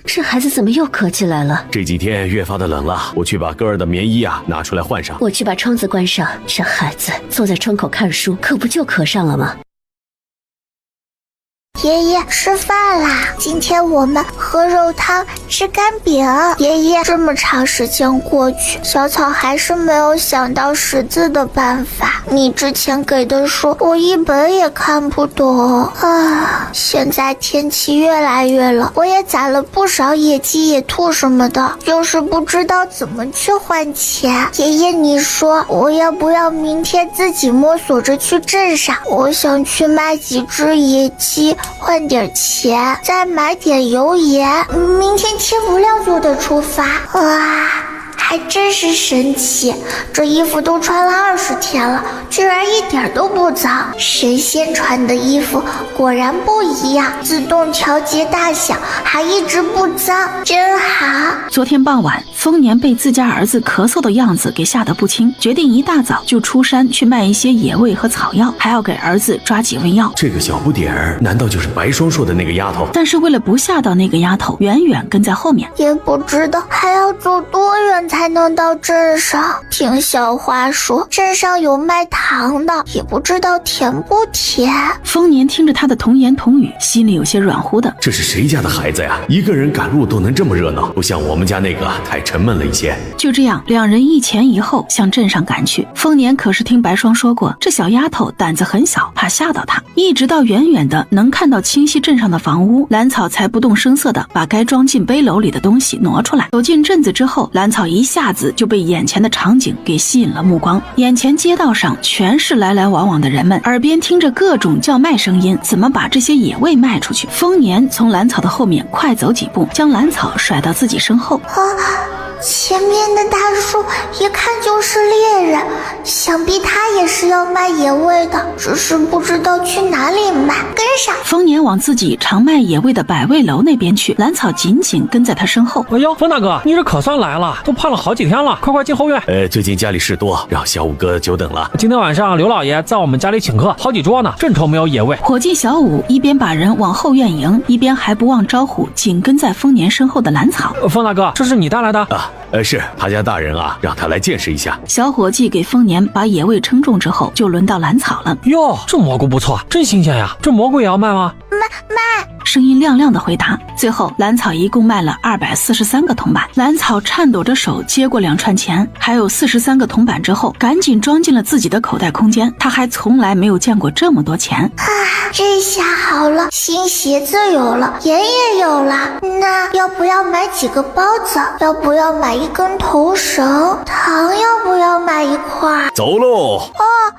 这孩子怎么又咳起来了？这几天越发的冷了，我去把哥儿的棉衣啊拿出来换上。我去把窗子关上。这孩子坐在窗口看书，可不就咳上了吗？爷爷，吃饭啦！今天我们喝肉汤，吃干饼。爷爷，这么长时间过去，小草还是没有想到识字的办法。你之前给的书，我一本也看不懂啊！现在天气越来越冷，我也攒了不少野鸡、野兔什么的，就是不知道怎么去换钱。爷爷，你说我要不要明天自己摸索着去镇上？我想去卖几只野鸡，换点钱，再买点油盐，明天天不亮就得出发。哇，还真是神奇，这衣服都穿了20天了，居然一点都不脏。神仙穿的衣服果然不一样，自动调节大小，还一直不脏，真好。昨天傍晚，丰年被自家儿子咳嗽的样子给吓得不轻，决定一大早就出山去卖一些野味和草药，还要给儿子抓几味药。这个小不点儿难道就是白霜说的那个丫头？但是为了不吓到那个丫头，远远跟在后面。也不知道还要走多远才能到镇上。听小花说镇上有卖糖的，也不知道甜不甜。丰年听着他的童言童语，心里有些软乎的。这是谁家的孩子呀？一个人赶路都能这么热闹，不像我们家那个太沉闷了一些。就这样，两人一前一后向镇上赶去。丰年可是听白霜说过，这小丫头胆子很小，怕吓到她。一直到远远的能看到清溪镇上的房屋，兰草才不动声色的把该装进背篓里的东西挪出来。走进镇子之后，兰草一下子就被眼前的场景给吸引了目光。眼前街道上全是来来往往的人们，耳边听着各种叫卖声音，怎么把这些野味卖出去？丰年从兰草的后面快走几步，将兰草甩到自己身后。前面的大叔一看就是猎人，想必他也是要卖野味的，只是不知道去哪里卖。跟上。丰年往自己常卖野味的百味楼那边去，兰草紧紧跟在他身后。哎呦，丰大哥，你这可算来了，都盼了好几天了，快快进后院。最近家里事多，让小五哥久等了。今天晚上刘老爷在我们家里请客，好几桌呢，正愁没有野味。伙计小五一边把人往后院迎，一边还不忘招呼紧跟在丰年身后的兰草。丰大哥，这是你带来的啊？是他家大人啊，让他来见识一下。小伙计给丰年把野味称重之后，就轮到兰草了。哟，这蘑菇不错，真新鲜呀！这蘑菇也要卖吗？卖卖。声音亮亮的回答。最后兰草一共卖了243个铜板。兰草颤抖着手接过2串钱，还有43个铜板之后，赶紧装进了自己的口袋空间。他还从来没有见过这么多钱。这下好了，新鞋子有了，盐也有了，那要不要买几个包子？要不要买一根头绳？糖要不要买一块？走喽！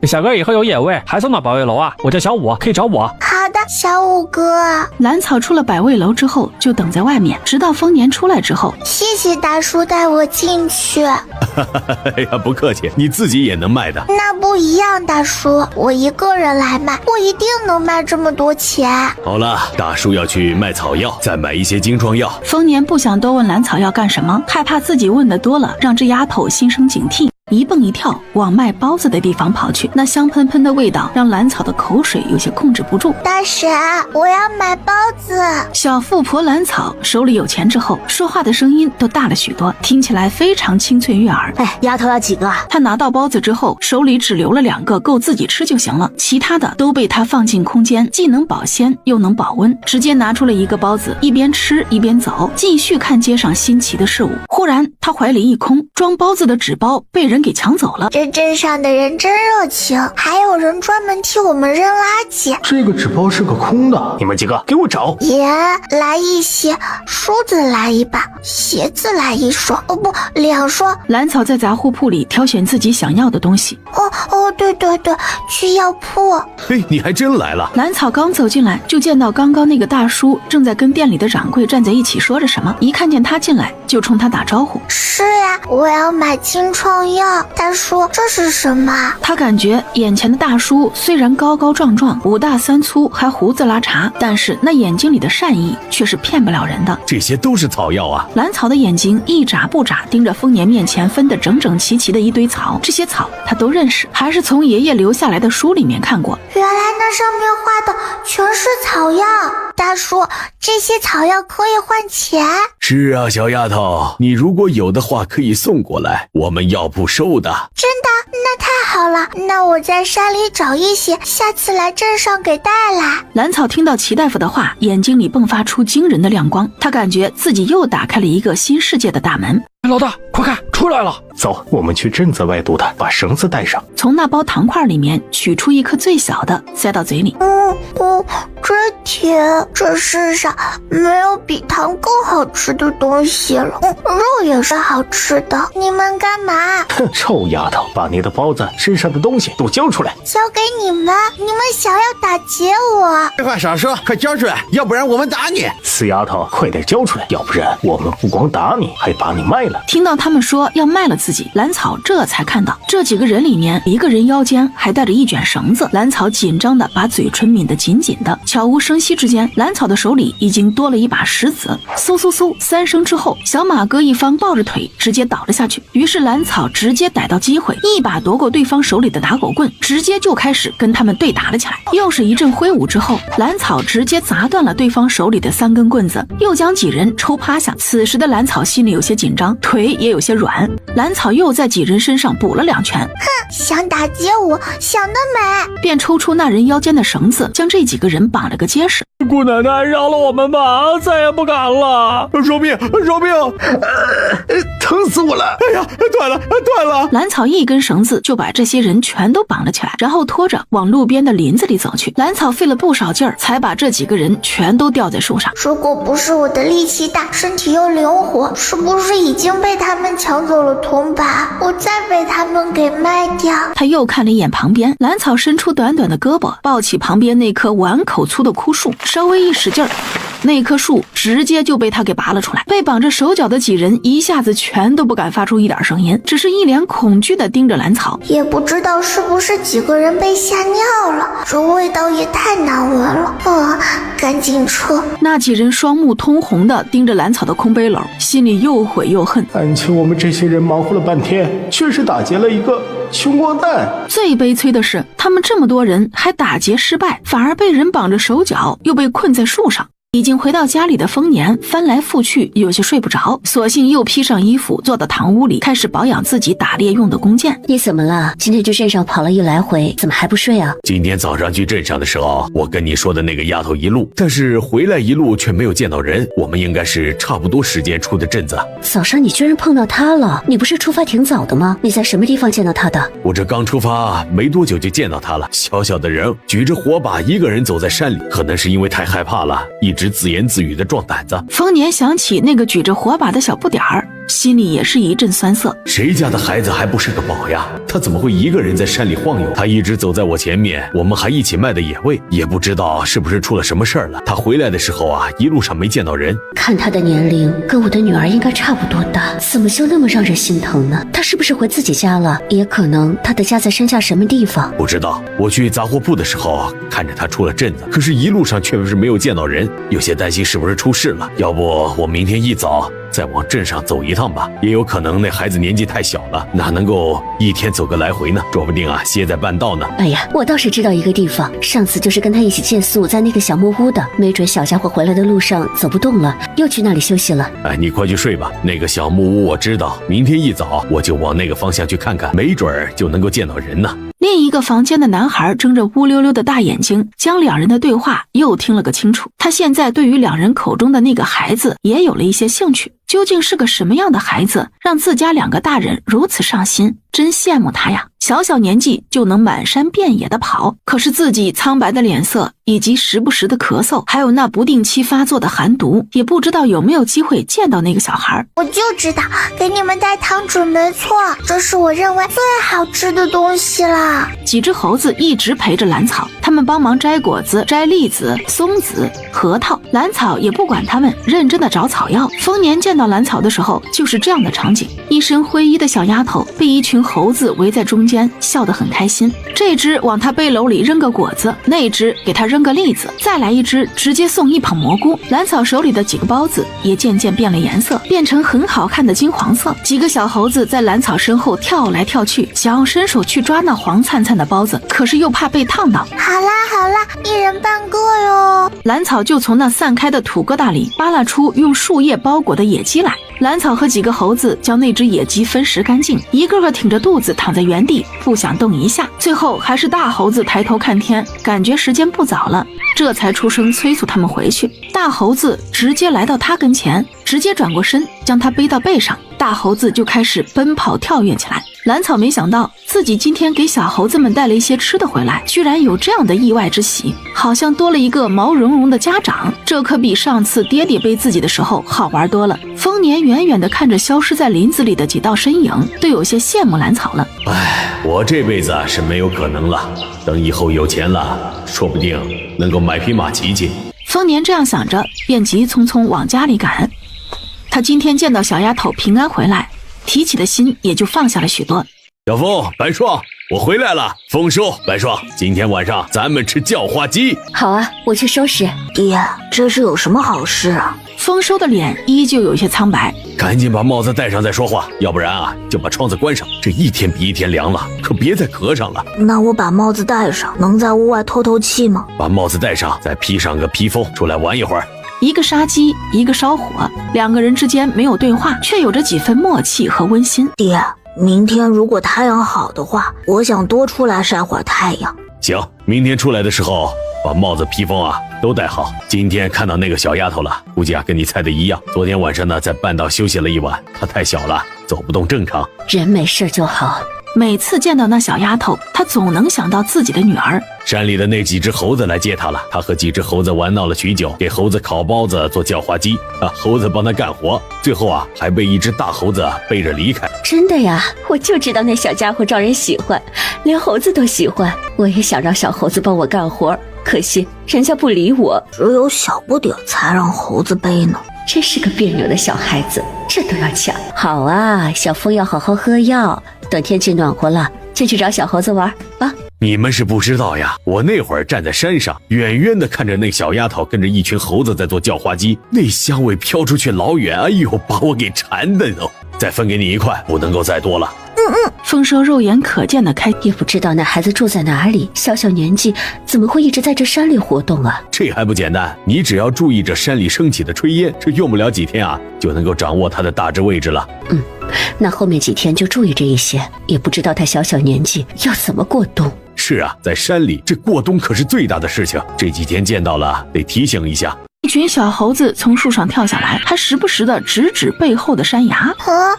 小哥以后有野味还送到保卫楼啊，我叫小五，可以找我。好的，小五哥。兰草出了百味楼之后就等在外面，直到丰年出来之后，谢谢大叔带我进去。哎呀，不客气，你自己也能卖的。那不一样，大叔，我一个人来卖，不一定能卖这么多钱。好了，大叔要去卖草药，再买一些精壮药。丰年不想多问兰草要干什么，害怕自己问的多了让这丫头心生警惕，一蹦一跳往卖包子的地方跑去。那香喷喷的味道让兰草的口水有些控制不住。大婶，我要买包子。小富婆兰草手里有钱之后，说话的声音都大了许多，听起来非常清脆悦耳。丫头要几个啊？她拿到包子之后，手里只留了2个够自己吃就行了，其他的都被她放进空间，既能保鲜又能保温。直接拿出了1个包子，一边吃一边走，继续看街上新奇的事物。忽然她怀里一空，装包子的纸包被人给抢走了。这镇上的人真热情，还有人专门替我们扔垃圾。这个纸包是个空的，你们几个给我找。盐来一些，梳子来一把，鞋子来一双，哦不，2双。兰草在杂货铺里挑选自己想要的东西。对，去药铺。嘿，你还真来了。兰草刚走进来，就见到刚刚那个大叔正在跟店里的掌柜站在一起说着什么，一看见他进来就冲他打招呼。是呀，我要买精创药。大叔，这是什么？他感觉眼前的大叔虽然高高壮壮，5大3粗，还胡子拉碴，但是那眼睛里的善意却是骗不了人的。这些都是草药啊！兰草的眼睛一眨不眨盯着丰年面前分得整整齐齐的一堆草，这些草他都认识，还是从爷爷留下来的书里面看过。原来那上面画的全是草药。大叔，这些草药可以换钱？是啊，小丫头，你如果有的话可以送过来，我们药铺收的。真的？那太好了，那我在山里找一些，下次来镇上给带来。兰草听到齐大夫的话，眼睛里迸发出惊人的亮光，他感觉自己又打开了一个新世界的大门。老大，快看，出来了！走，我们去镇子外堵它，把绳子带上。从那包糖块里面取出一颗最小的，塞到嘴里。真甜，这世上没有比糖更好吃的东西了。肉也是好吃的。你们干嘛？哼，臭丫头，把你的包子身上的东西都交出来。交给你们？你们想要打劫我？废话少说，快交出来，要不然我们打你。死丫头，快点交出来，要不然我们不光打你，还把你卖了。听到他们说要卖了自己，兰草这才看到这几个人里面，一个人腰间还带着一卷绳子。兰草紧张的把嘴唇抿得紧紧的，悄无声息之间，兰草的手里已经多了一把石子。嗖嗖嗖3声之后，小马哥一方抱着腿直接倒了下去。于是兰草直接逮到机会，一把夺过对方手里的打狗棍，直接就开始跟他们对打了起来。又是一阵挥舞之后，兰草直接砸断了对方手里的3根棍子，又将几人抽趴下。此时的兰草心里有些紧张，腿也有些软。兰草又在几人身上补了2拳。哼，想打劫我，想得美！便抽出那人腰间的绳子，将这几个人绑了个结实。姑奶奶，饶了我们吧，再也不敢了！饶命！饶命！疼死我了！哎呀，断了！兰草一根绳子就把这些人全都绑了起来，然后拖着往路边的林子里走去。兰草费了不少劲儿，才把这几个人全都吊在树上。如果不是我的力气大，身体又灵活，是不是已经被他们抢走了铜板？我再被他们给卖掉。他又看了一眼旁边，兰草伸出短短的胳膊，抱起旁边那棵碗口粗的枯树，稍微一使劲儿，那棵树直接就被他给拔了出来。被绑着手脚的几人一下子全都不敢发出一点声音，只是一脸恐惧地盯着兰草。也不知道是不是几个人被吓尿了，这味道也太难闻了。赶紧撤！那几人双目通红地盯着兰草的空背篓，心里又悔又恨。感情我们这些人忙活了半天，却是打劫了一个穷光蛋。最悲催的是，他们这么多人还打劫失败，反而被人绑着手脚，又被困在树上。已经回到家里的丰年翻来覆去，有些睡不着，索性又披上衣服坐到堂屋里，开始保养自己打猎用的弓箭。你怎么了？今天去镇上跑了一来回，怎么还不睡啊？今天早上去镇上的时候，我跟你说的那个丫头一路，但是回来一路却没有见到人，我们应该是差不多时间出的镇子。早上你居然碰到她了？你不是出发挺早的吗？你在什么地方见到她的？我这刚出发没多久就见到她了，小小的人举着火把一个人走在山里，可能是因为太害怕了，一直自言自语的壮胆子。丰年想起那个举着火把的小不点儿，心里也是一阵酸涩。谁家的孩子还不是个宝呀？他怎么会一个人在山里晃悠？他一直走在我前面，我们还一起卖的野味，也不知道是不是出了什么事儿了。他回来的时候啊，一路上没见到人。看他的年龄跟我的女儿应该差不多大，怎么就那么让人心疼呢？他是不是回自己家了？也可能他的家在山下什么地方？不知道。我去杂货铺的时候看着他出了镇子，可是一路上确实没有见到人，有些担心是不是出事了。要不我明天一早再往镇上走一趟吧，也有可能那孩子年纪太小了，哪能够一天走个来回呢？说不定啊歇在半道呢。哎呀，我倒是知道一个地方，上次就是跟他一起借宿在那个小木屋的，没准小家伙回来的路上走不动了，又去那里休息了。哎，你快去睡吧，那个小木屋我知道，明天一早我就往那个方向去看看，没准儿就能够见到人呢。另一个房间的男孩睁着乌溜溜的大眼睛，将两人的对话又听了个清楚。他现在对于两人口中的那个孩子也有了一些兴趣，究竟是个什么样的孩子，让自家两个大人如此上心？真羡慕他呀！小小年纪就能满山遍野的跑，可是自己苍白的脸色以及时不时的咳嗽，还有那不定期发作的寒毒，也不知道有没有机会见到那个小孩。我就知道给你们带糖准没错，这是我认为最好吃的东西啦。几只猴子一直陪着兰草，他们帮忙摘果子、摘栗子、松子、核桃，兰草也不管他们，认真的找草药。丰年见到兰草的时候就是这样的场景，一身灰衣的小丫头被一群猴子围在中间，笑得很开心。这只往他背篓里扔个果子，那只给他扔个栗子，再来一只直接送一捧蘑菇。兰草手里的几个包子也渐渐变了颜色，变成很好看的金黄色。几个小猴子在兰草身后跳来跳去，想要伸手去抓那黄灿灿的包子，可是又怕被烫到。好啦好啦，一人半个哟。兰草就从那散开的土疙瘩里扒拉出用树叶包裹的野鸡来。兰草和几个猴子将那只野鸡分食干净，一个个挺着肚子躺在原地，不想动一下。最后还是大猴子抬头看天，感觉时间不早了，这才出声催促他们回去。大猴子直接来到他跟前，直接转过身将他背到背上，大猴子就开始奔跑跳跃起来。兰草没想到自己今天给小猴子们带了一些吃的回来，居然有这样的意外之喜，好像多了一个毛茸茸的家长，这可比上次爹爹背自己的时候好玩多了。丰年远远地看着消失在林子里的几道身影，都有些羡慕兰草了。哎，我这辈子是没有可能了，等以后有钱了，说不定能够买匹马骑骑。丰年这样想着，便急匆匆往家里赶。他今天见到小丫头平安回来，提起的心也就放下了许多。小峰、白霜，我回来了。丰收，白霜，今天晚上咱们吃叫花鸡。好啊，我去收拾。爹，这是有什么好事啊？丰收的脸依旧有些苍白，赶紧把帽子戴上再说话，要不然啊就把窗子关上。这一天比一天凉了，可别再咳上了。那我把帽子戴上，能在屋外透透气吗？把帽子戴上，再披上个披风，出来玩一会儿。一个杀鸡，一个烧火，两个人之间没有对话，却有着几分默契和温馨。爹，明天如果太阳好的话，我想多出来晒会儿太阳。行，明天出来的时候把帽子披风啊都戴好。今天看到那个小丫头了，估计啊跟你猜的一样，昨天晚上呢在半道休息了一晚，她太小了，走不动正常。人没事就好。每次见到那小丫头，他总能想到自己的女儿。山里的那几只猴子来接他了，他和几只猴子玩闹了许久，给猴子烤包子做叫花鸡啊，猴子帮他干活，最后啊还被一只大猴子背着离开。真的呀，我就知道那小家伙招人喜欢，连猴子都喜欢。我也想让小猴子帮我干活，可惜人家不理我。只有小不点才让猴子背呢。真是个别扭的小孩子，这都要抢。好啊，小峰要好好喝药，等天气暖和了就去找小猴子玩啊。你们是不知道呀，我那会儿站在山上，远远的看着那小丫头跟着一群猴子在做叫花鸡，那香味飘出去老远，哎呦，把我给馋的都。再分给你一块，不能够再多了。丰收肉眼可见的开，也不知道那孩子住在哪里，小小年纪怎么会一直在这山里活动啊？这还不简单，你只要注意着山里升起的炊烟，这用不了几天啊，就能够掌握它的大致位置了。那后面几天就注意这一些，也不知道他小小年纪要怎么过冬。是啊，在山里这过冬可是最大的事情，这几天见到了得提醒一下。一群小猴子从树上跳下来，还时不时的指指背后的山崖。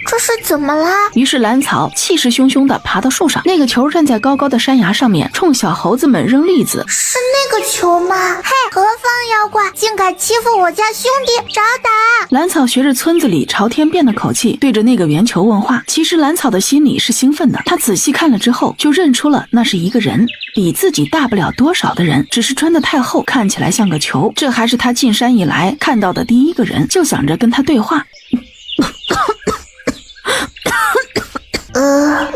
这是怎么了？于是蓝草气势汹汹地爬到树上，那个球站在高高的山崖上面，冲小猴子们扔栗子。是那个球吗？嘿，何方妖怪，竟敢欺负我家兄弟，找打！蓝草学着村子里朝天变的口气，对着那个圆球问话。其实蓝草的心里是兴奋的，他仔细看了之后，就认出了那是一个人，比自己大不了多少的人，只是穿得太厚，看起来像个球。这还是他进山以来看到的第一个人，就想着跟他对话。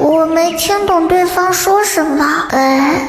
我没听懂对方说什么。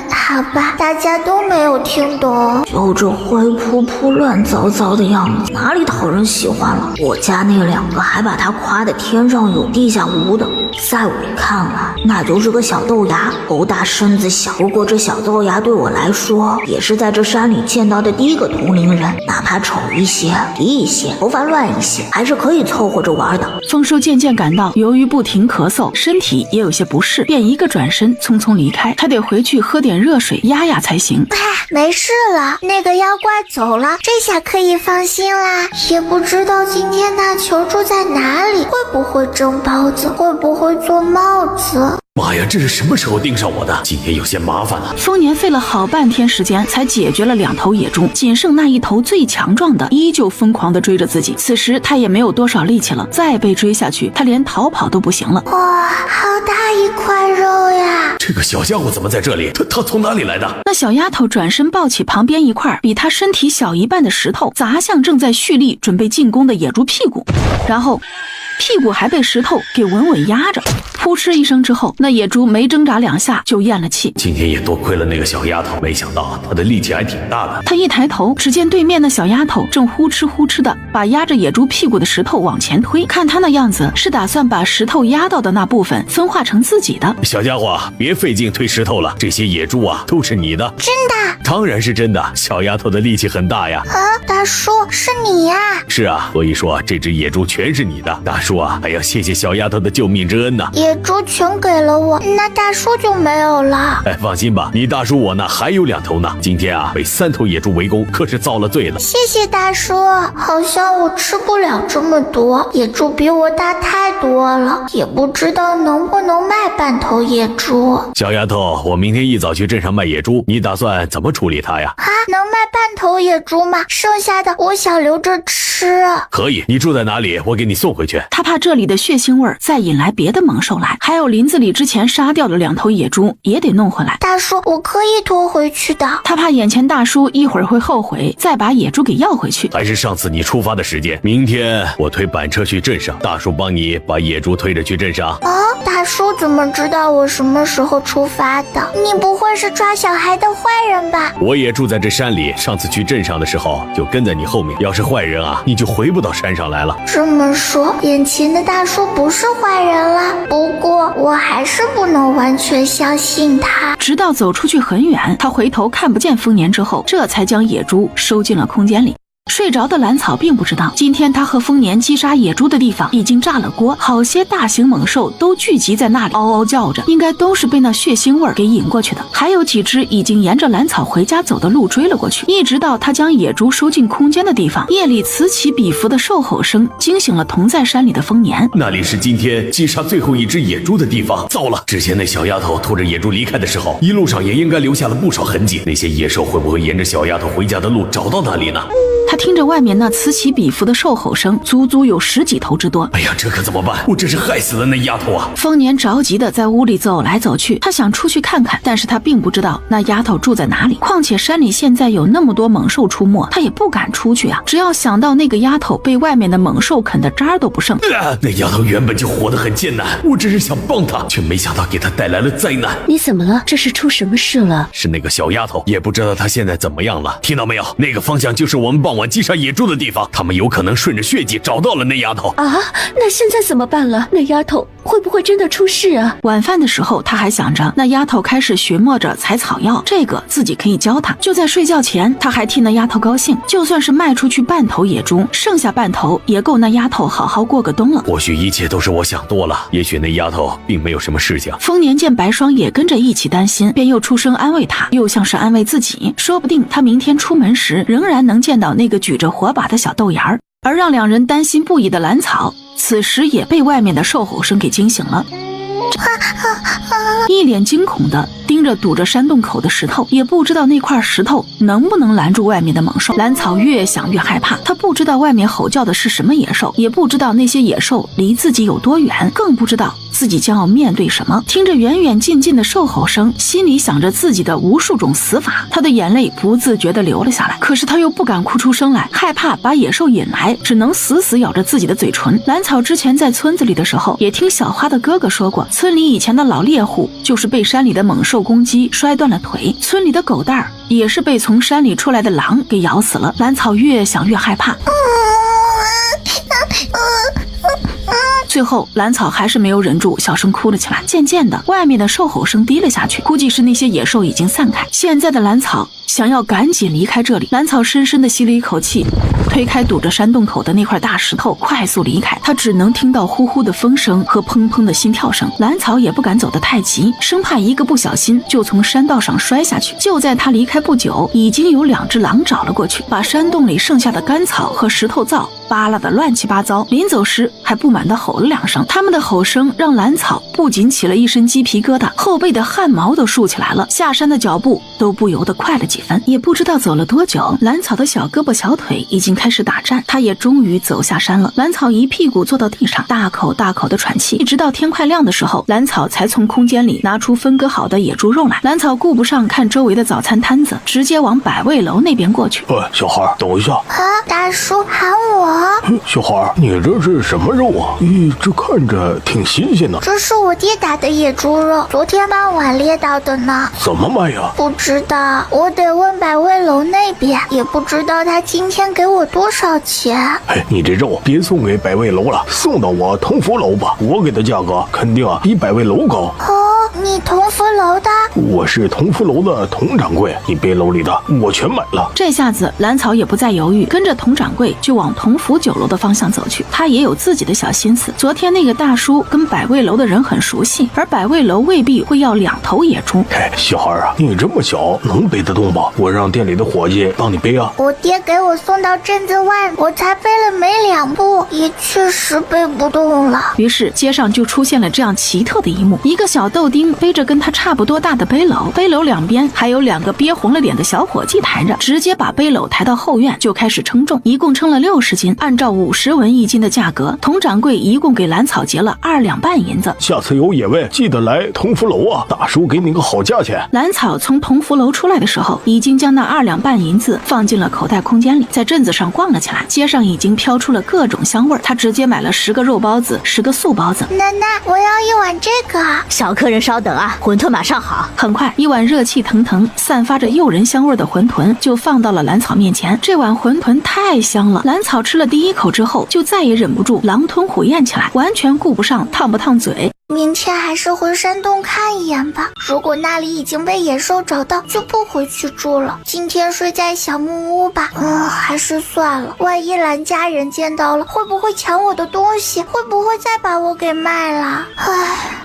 好吧，大家都没有听懂。就这灰扑扑乱糟糟的样子，哪里讨人喜欢了？我家那2个还把他夸得天上有地下无的，在我看来那就是个小豆芽，头大身子小。不过这小豆芽对我来说也是在这山里见到的第一个同龄人，哪怕丑一些低一些头发乱一些，还是可以凑合着玩的。丰收渐渐感到由于不停咳嗽，身体也有些不适，便一个转身匆匆离开。他得回去喝点热水压压才行。没事了，那个妖怪走了，这下可以放心啦。也不知道今天那球住在哪里，会不会蒸包子，会不会做帽子。妈呀，这是什么时候盯上我的？今天有些麻烦了。丰年费了好半天时间才解决了2头野猪，仅剩那一头最强壮的依旧疯狂地追着自己。此时他也没有多少力气了，再被追下去他连逃跑都不行了。哇，好大一块肉呀！这个小家伙怎么在这里？他从哪里来的？那小丫头转身抱起旁边一块比他身体小一半的石头，砸向正在蓄力准备进攻的野猪屁股，然后屁股还被石头给稳稳压着。扑哧一声之后，那野猪没挣扎2下就咽了气。今天也多亏了那个小丫头，没想到她的力气还挺大的。他一抬头，只见对面的小丫头正呼哧呼哧的把压着野猪屁股的石头往前推，看她那样子是打算把石头压到的那部分分化成自己的。小家伙，别费劲推石头了，这些野猪啊都是你的。真的？当然是真的，小丫头的力气很大呀。大叔，是你呀？是啊，所以说这只野猪全是你的。大叔啊，还要谢谢小丫头的救命之恩呢。野猪全给了我，那大叔就没有了。放心吧，你大叔我呢还有2头呢。今天啊被3头野猪围攻，可是遭了罪了。谢谢大叔，好像我吃不了这么多，野猪比我大太多了，也不知道能不能卖半头野猪。小丫头，我明天一早去镇上卖野猪，你打算怎么处理它呀？能卖半头野猪吗？剩下的我想留着吃。可以，你住在哪里？我给你送回去。他怕这里的血腥味再引来别的猛兽来，还有林子里之前杀掉的2头野猪也得弄回来。大叔，我可以拖回去的。他怕眼前大叔一会儿会后悔，再把野猪给要回去。还是上次你出发的时间，明天我推板车去镇上，大叔帮你把野猪推着去镇上。大叔怎么知道我什么时候出发的？你不会是抓小孩的坏人吧？我也住在这山里，上次去镇上的时候就跟在你后面，要是坏人啊，你就回不到山上来了。这么说，眼前的大叔不是坏人了。不过我还是不能完全相信他。直到走出去很远，他回头看不见丰年之后，这才将野猪收进了空间里。睡着的蓝草并不知道，今天他和丰年击杀野猪的地方已经炸了锅，好些大型猛兽都聚集在那里，嗷嗷叫着，应该都是被那血腥味给引过去的。还有几只已经沿着蓝草回家走的路追了过去，一直到他将野猪收进空间的地方，夜里此起彼伏的兽吼声惊醒了同在山里的丰年。那里是今天击杀最后一只野猪的地方。糟了，之前那小丫头拖着野猪离开的时候，一路上也应该留下了不少痕迹，那些野兽会不会沿着小丫头回家的路找到那里呢？他听着外面那此起彼伏的兽吼声，足足有10几头之多。哎呀，这可怎么办？我真是害死了那丫头啊！丰年着急的在屋里走来走去，他想出去看看，但是他并不知道那丫头住在哪里。况且山里现在有那么多猛兽出没，他也不敢出去啊。只要想到那个丫头被外面的猛兽啃得渣都不剩，那丫头原本就活得很艰难，我只是想帮她，却没想到给她带来了灾难。你怎么了？这是出什么事了？是那个小丫头，也不知道她现在怎么样了。听到没有？那个方向就是我们傍晚晚击杀野猪的地方，他们有可能顺着血迹找到了那丫头啊！那现在怎么办了？那丫头会不会真的出事啊？晚饭的时候，他还想着那丫头开始寻摸着采草药，这个自己可以教她。就在睡觉前，他还替那丫头高兴，就算是卖出去半头野猪，剩下半头也够那丫头好好过个冬了。或许一切都是我想多了，也许那丫头并没有什么事情。丰年见白霜也跟着一起担心，便又出声安慰他，又像是安慰自己，说不定他明天出门时仍然能见到那个举着火把的小豆芽儿。而让两人担心不已的兰草，此时也被外面的兽吼声给惊醒了，一脸惊恐的盯着堵着山洞口的石头，也不知道那块石头能不能拦住外面的猛兽。兰草越想越害怕，他不知道外面吼叫的是什么野兽，也不知道那些野兽离自己有多远，更不知道自己将要面对什么。听着远远近近的兽吼声，心里想着自己的无数种死法，他的眼泪不自觉地流了下来。可是他又不敢哭出声来，害怕把野兽引来，只能死死咬着自己的嘴唇。兰草之前在村子里的时候，也听小花的哥哥说过，村里以前的老猎户就是被山里的猛兽攻击摔断了腿，村里的狗蛋儿也是被从山里出来的狼给咬死了。兰草越想越害怕，最后兰草还是没有忍住，小声哭了起来。渐渐的，外面的兽吼声低了下去，估计是那些野兽已经散开。现在的兰草想要赶紧离开这里，兰草深深地吸了一口气，推开堵着山洞口的那块大石头，快速离开。他只能听到呼呼的风声和砰砰的心跳声。兰草也不敢走得太急，生怕一个不小心就从山道上摔下去。就在他离开不久，已经有2只狼找了过去，把山洞里剩下的干草和石头皂扒拉得乱七八糟。临走时还不满地吼了2声，他们的吼声让兰草不仅起了一身鸡皮疙瘩，后背的汗毛都竖起来了，下山的脚步都不由得快了几分。也不知道走了多久，兰草的小胳膊小腿已经开始打颤，他也终于走下山了。兰草一屁股坐到地上，大口大口的喘气，一直到天快亮的时候，兰草才从空间里拿出分割好的野猪肉来。兰草顾不上看周围的早餐摊子，直接往百味楼那边过去。小孩，等一下。啊，大叔喊我。小孩，你这是什么肉啊？咦，这看着挺新鲜的。这是我爹打的野猪肉，昨天傍晚猎到的呢。怎么卖呀？不知道，我得问百味楼那边，也不知道他今天给我多少钱。你这肉别送给百味楼了，送到我同福楼吧，我给的价格肯定比百味楼高。你同福楼的？我是同福楼的佟掌柜，你别楼里的我全买了。这下子兰草也不再犹豫，跟着佟掌柜就往同福酒楼的方向走去。他也有自己的小心思，昨天那个大叔跟百味楼的人很熟悉，而百味楼未必会要2头野猪。小孩啊，你这么小能背得动吗？我让店里的伙计帮你背啊。我爹给我送到镇子外，我才背了没2步，也确实背不动了。于是街上就出现了这样奇特的一幕，一个小豆丁背着跟他差不多大的背篓，背篓两边还有2个憋红了脸的小伙计抬着，直接把背篓抬到后院就开始称重，一共称了60斤，按照50文1斤的价格，佟掌柜一共给兰草结了2两半银子。下次有野味记得来同福楼啊，大叔给你个好价钱。兰草从同福楼出来的时候，已经将那2两半银子放进了口袋空间里，在镇子上逛了起来。街上已经飘出了各种香味，他直接买了10个肉包子，10个素包子。奶奶，我要1碗这个。小客人稍等啊，馄饨马上好。很快，1碗热气腾腾、散发着诱人香味的馄饨就放到了兰草面前。这碗馄饨太香了，兰草吃了第1口之后，就再也忍不住狼吞虎咽起来，完全顾不上烫不烫嘴。明天还是回山洞看一眼吧，如果那里已经被野兽找到，就不回去住了。今天睡在小木屋吧。还是算了，万一兰家人见到了，会不会抢我的东西？会不会再把我给卖了？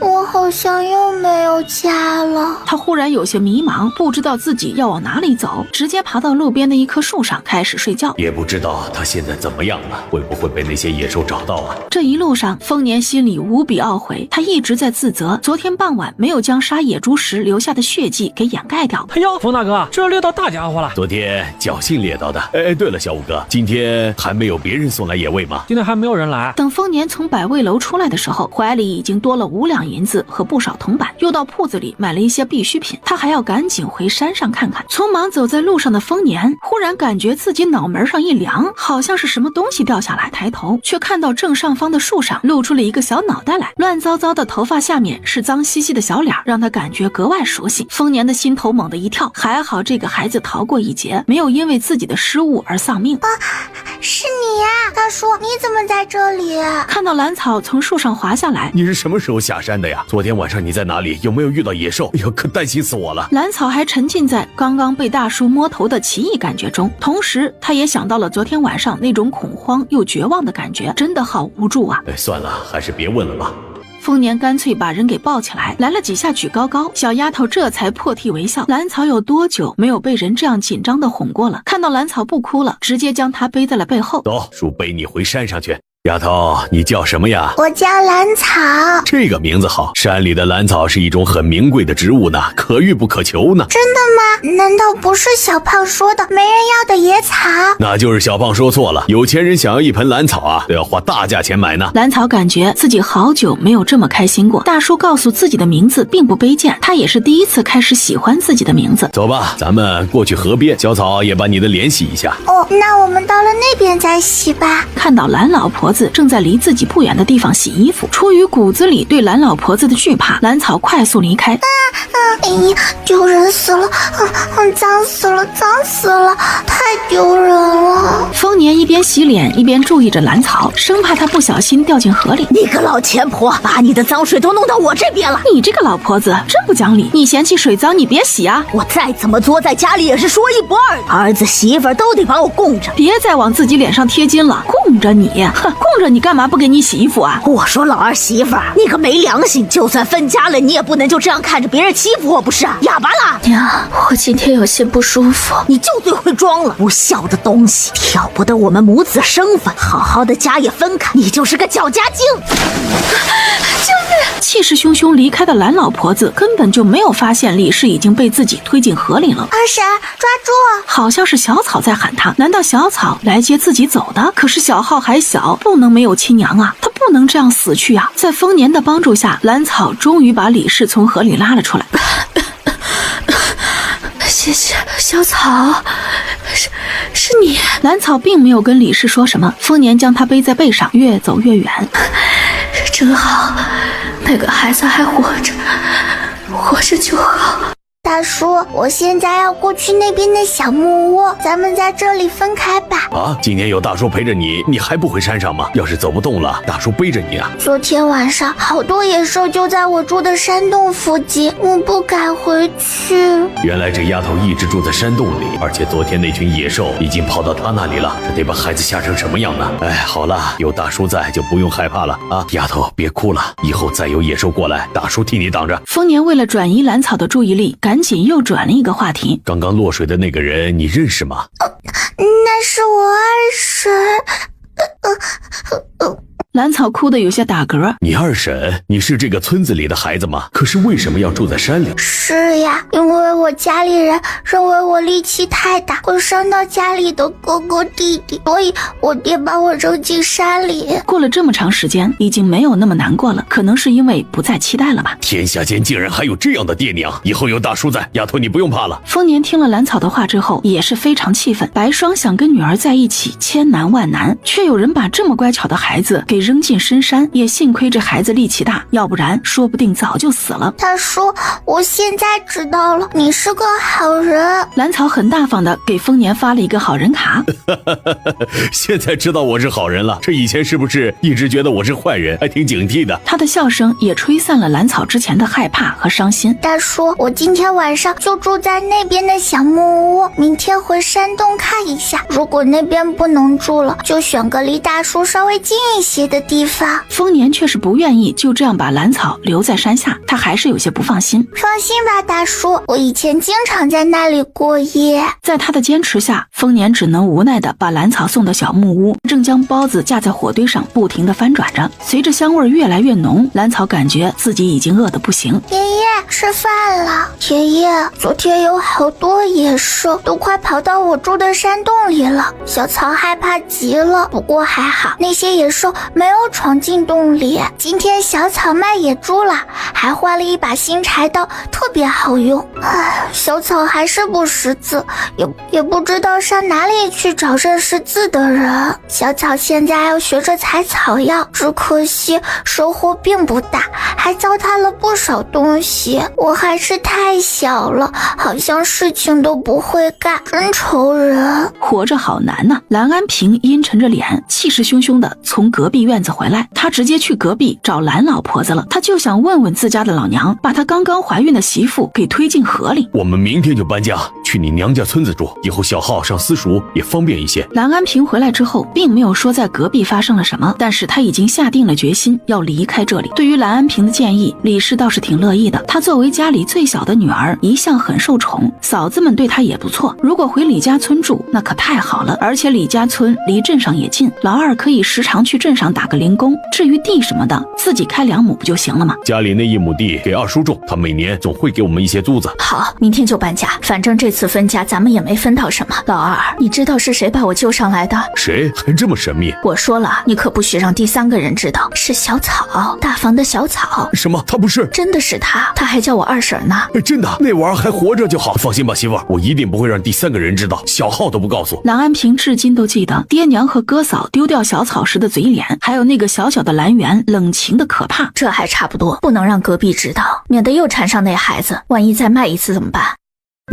我好像又没有家了。他忽然有些迷茫，不知道自己要往哪里走，直接爬到路边的一棵树上开始睡觉。也不知道他现在怎么样了，会不会被那些野兽找到啊？这一路上，丰年心里无比懊悔，他一直在自责，昨天傍晚没有将杀野猪时留下的血迹给掩盖掉。哎呦，冯大哥，这猎到大家伙了！昨天侥幸猎到的。对了，小五哥，今天还没有别人送来野味吗？今天还没有人来。等丰年从百味楼出来的时候，怀里已经多了5两银子和不少铜板，又到铺子里买了一些必需品。他还要赶紧回山上看看。匆忙走在路上的丰年忽然感觉自己脑门上一凉，好像是什么东西掉下来，抬头却看到正上方的树上露出了一个小脑袋来，乱糟糟的的头发下面是脏兮兮的小脸，让他感觉格外熟悉。丰年的心头猛地一跳，还好这个孩子逃过一劫，没有因为自己的失误而丧命。是你呀，大叔，你怎么在这里？看到蓝草从树上滑下来，你是什么时候下山的呀？昨天晚上你在哪里？有没有遇到野兽？哎呀，可担心死我了。蓝草还沉浸在刚刚被大叔摸头的奇异感觉中，同时他也想到了昨天晚上那种恐慌又绝望的感觉，真的好无助啊。算了，还是别问了吧。丰年干脆把人给抱起来，来了几下举高高，小丫头这才破涕为笑。蓝草有多久没有被人这样紧张的哄过了？看到蓝草不哭了，直接将她背在了背后。走，叔背你回山上去。丫头，你叫什么呀？我叫兰草。这个名字好，山里的兰草是一种很名贵的植物呢，可遇不可求呢。真的吗？难道不是小胖说的没人要的野草？那就是小胖说错了，有钱人想要一盆兰草啊，都要花大价钱买呢。兰草感觉自己好久没有这么开心过。大叔告诉自己的名字并不卑贱，他也是第一次开始喜欢自己的名字。走吧，咱们过去河边，小草也把你的脸洗一下。哦，那我们到了那边再洗吧。看到蓝老婆子正在离自己不远的地方洗衣服，出于骨子里对蓝老婆子的惧怕，蓝草快速离开。哎呀，丢人死了！脏死了，脏死了，太丢人了！丰年一边洗脸一边注意着蓝草，生怕她不小心掉进河里。你个老钱婆，把你的脏水都弄到我这边了！你这个老婆子真不讲理！你嫌弃水脏，你别洗啊！我再怎么作，在家里也是说一不二的。儿子媳妇都得把我供着，别再往自己脸上贴金了。供着你，哼，供着你干嘛不给你洗衣服啊？我说老儿媳妇，你可没良心！就算分家了，你也不能就这样看着别人欺负我，不是？哑巴了！娘，我今天有些不舒服。你就最会装了，不孝的东西，挑不得我们母子身份，好好的家也分开，你就是个搅家精！救命！气势汹汹离开的蓝老婆子根本就没有发现李氏已经被自己推进河里了。二婶，抓住！好像是小草在喊他，难道小草来接自己走的？可是小浩还小，不能没有亲娘啊，他不能这样死去啊！在丰年的帮助下，蓝草终于把李氏从河里拉了出来。谢谢小草，是你。蓝草并没有跟李氏说什么，丰年将他背在背上，越走越远。真好，那个孩子还活着，活着就好。大叔，我现在要过去那边的小木屋，咱们在这里分开吧。啊，今天有大叔陪着你，你还不回山上吗？要是走不动了，大叔背着你啊。昨天晚上好多野兽就在我住的山洞附近，我不敢回去。原来这丫头一直住在山洞里，而且昨天那群野兽已经跑到她那里了，这得把孩子吓成什么样呢？哎，好了，有大叔在就不用害怕了啊。丫头别哭了，以后再有野兽过来，大叔替你挡着。丰年为了转移蓝草的注意力，赶紧又转了一个话题。刚刚落水的那个人你认识吗？那是我二婶。蓝草哭得有些打嗝。你二婶，你是这个村子里的孩子吗？可是为什么要住在山里？是呀，因为我家里人认为我力气太大，会伤到家里的哥哥弟弟，所以我爹把我扔进山里。过了这么长时间，已经没有那么难过了，可能是因为不再期待了吧。天下间竟然还有这样的爹娘，以后有大叔在，丫头你不用怕了。丰年听了蓝草的话之后，也是非常气愤。白霜想跟女儿在一起，千难万难，却有人把这么乖巧的孩子给扔进深山，也幸亏这孩子力气大，要不然说不定早就死了。大叔，我现在知道了，你是个好人。蓝草很大方的给丰年发了一个好人卡。现在知道我是好人了，这以前是不是一直觉得我是坏人，还挺警惕的？他的笑声也吹散了蓝草之前的害怕和伤心。大叔，我今天晚上就住在那边的小木屋，明天回山洞看一下，如果那边不能住了，就选个离大叔稍微近一些的地方。丰年却是不愿意就这样把蓝草留在山下，他还是有些不放心。放心吧，大叔，我以前经常在那里过夜。在他的坚持下，丰年只能无奈地把蓝草送到小木屋，正将包子架在火堆上不停地翻转着。随着香味越来越浓，蓝草感觉自己已经饿得不行。爷爷，吃饭了。爷爷，昨天有好多野兽都快跑到我住的山洞里了，小草害怕极了，不过还好，那些野兽没没有闯进洞里。今天小草卖野猪了，还换了一把新柴刀，特别好用。唉，小草还是不识字，也不知道上哪里去找认识字的人。小草现在要学着采草药，只可惜收获并不大，还糟蹋了不少东西。我还是太小了，好像事情都不会干，真愁人。活着好难呐！蓝安平阴沉着脸，气势汹汹地从隔壁院子回来，他直接去隔壁找蓝老婆子了。他就想问问自家的老娘，把他刚刚怀孕的媳妇给推进河里。我们明天就搬家，去你娘家村子住，以后小浩上私塾也方便一些。蓝安平回来之后，并没有说在隔壁发生了什么，但是他已经下定了决心要离开这里。对于蓝安平的建议，李氏倒是挺乐意的。她作为家里最小的女儿，一向很受宠，嫂子们对她也不错。如果回李家村住，那可太好了，而且李家村离镇上也近，老二可以时常去镇上打个零工。至于地什么的，自己开2亩不就行了吗？家里那1亩地给二叔种，他每年总会给我们一些租子。好，明天就搬家，反正这次分家咱们也没分到什么。老二，你知道是谁把我救上来的？谁？还这么神秘？我说了，你可不许让第3个人知道，是小草，大房的小草。什么？他不是？真的是他，他还叫我二婶呢。真的？那娃儿还活着就好。放心吧，媳妇儿，我一定不会让第3个人知道，小浩都不告诉。蓝安平至今都记得爹娘和哥嫂丢掉小草时的嘴脸，还有那个小小的蓝园冷情的可怕。这还差不多，不能让隔壁知道，免得又缠上那孩子，万一再卖一次怎么办？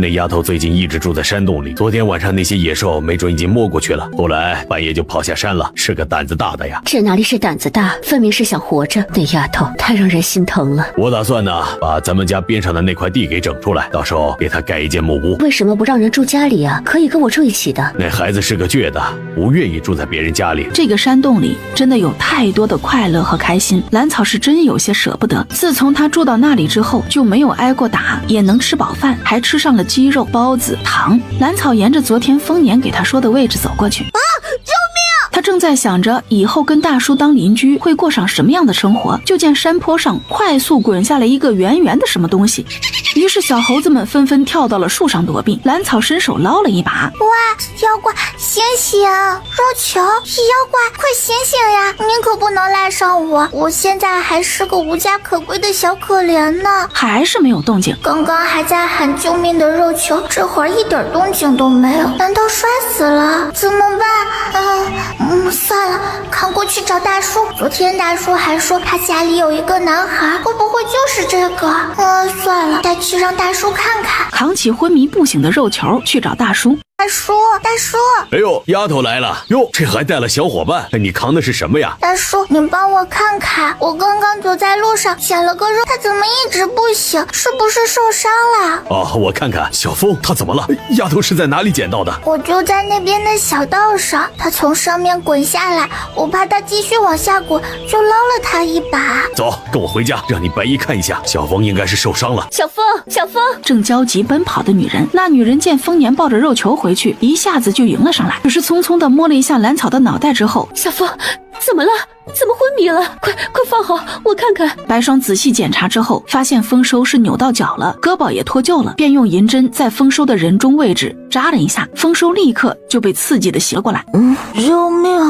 那丫头最近一直住在山洞里，昨天晚上那些野兽没准已经摸过去了，后来半夜就跑下山了，是个胆子大的呀。这哪里是胆子大，分明是想活着。那丫头太让人心疼了。我打算呢，把咱们家边上的那块地给整出来，到时候给她盖一间木屋。为什么不让人住家里啊？可以跟我住一起的。那孩子是个倔的，不愿意住在别人家里。这个山洞里真的有太多的快乐和开心，蓝草是真有些舍不得。自从他住到那里之后，就没有挨过打，也能吃饱饭，还吃上了鸡肉、包子、糖。蓝草沿着昨天丰年给他说的位置走过去。救命！他正在想着以后跟大叔当邻居会过上什么样的生活，就见山坡上快速滚下来一个圆圆的什么东西，于是小猴子们纷纷跳到了树上躲避。蓝草伸手捞了一把，哇，妖怪醒醒！肉球，妖怪快醒醒呀！你可不能赖上我，我现在还是个无家可归的小可怜呢。还是没有动静。刚刚还在喊救命的肉球，这会儿一点动静都没有，难道摔死了？怎么办？算了，扛过去找大叔。昨天大叔还说他家里有一个男孩，会不会就是这个？算了，再去让大叔看看。扛起昏迷不醒的肉球去找大叔。大叔，大叔！哎呦，丫头来了哟，这还带了小伙伴，你扛的是什么呀？大叔，你帮我看看，我刚刚走在路上捡了个肉，他怎么一直不醒？是不是受伤了？哦，我看看，小风他怎么了？丫头是在哪里捡到的？我就在那边的小道上，他从上面滚下来，我怕他继续往下滚，就捞了他一把。走，跟我回家，让你白姨看一下，小风应该是受伤了。小风，小风！正焦急奔跑的女人，那女人见丰年抱着肉球回去，一下子就迎了上来，只是匆匆地摸了一下蓝草的脑袋之后，小风怎么了？怎么昏迷了？快放好，我看看。白霜仔细检查之后，发现丰收是扭到脚了，胳膊也脱臼了，便用银针在丰收的人中位置扎了一下，丰收立刻就被刺激的斜过来。救命！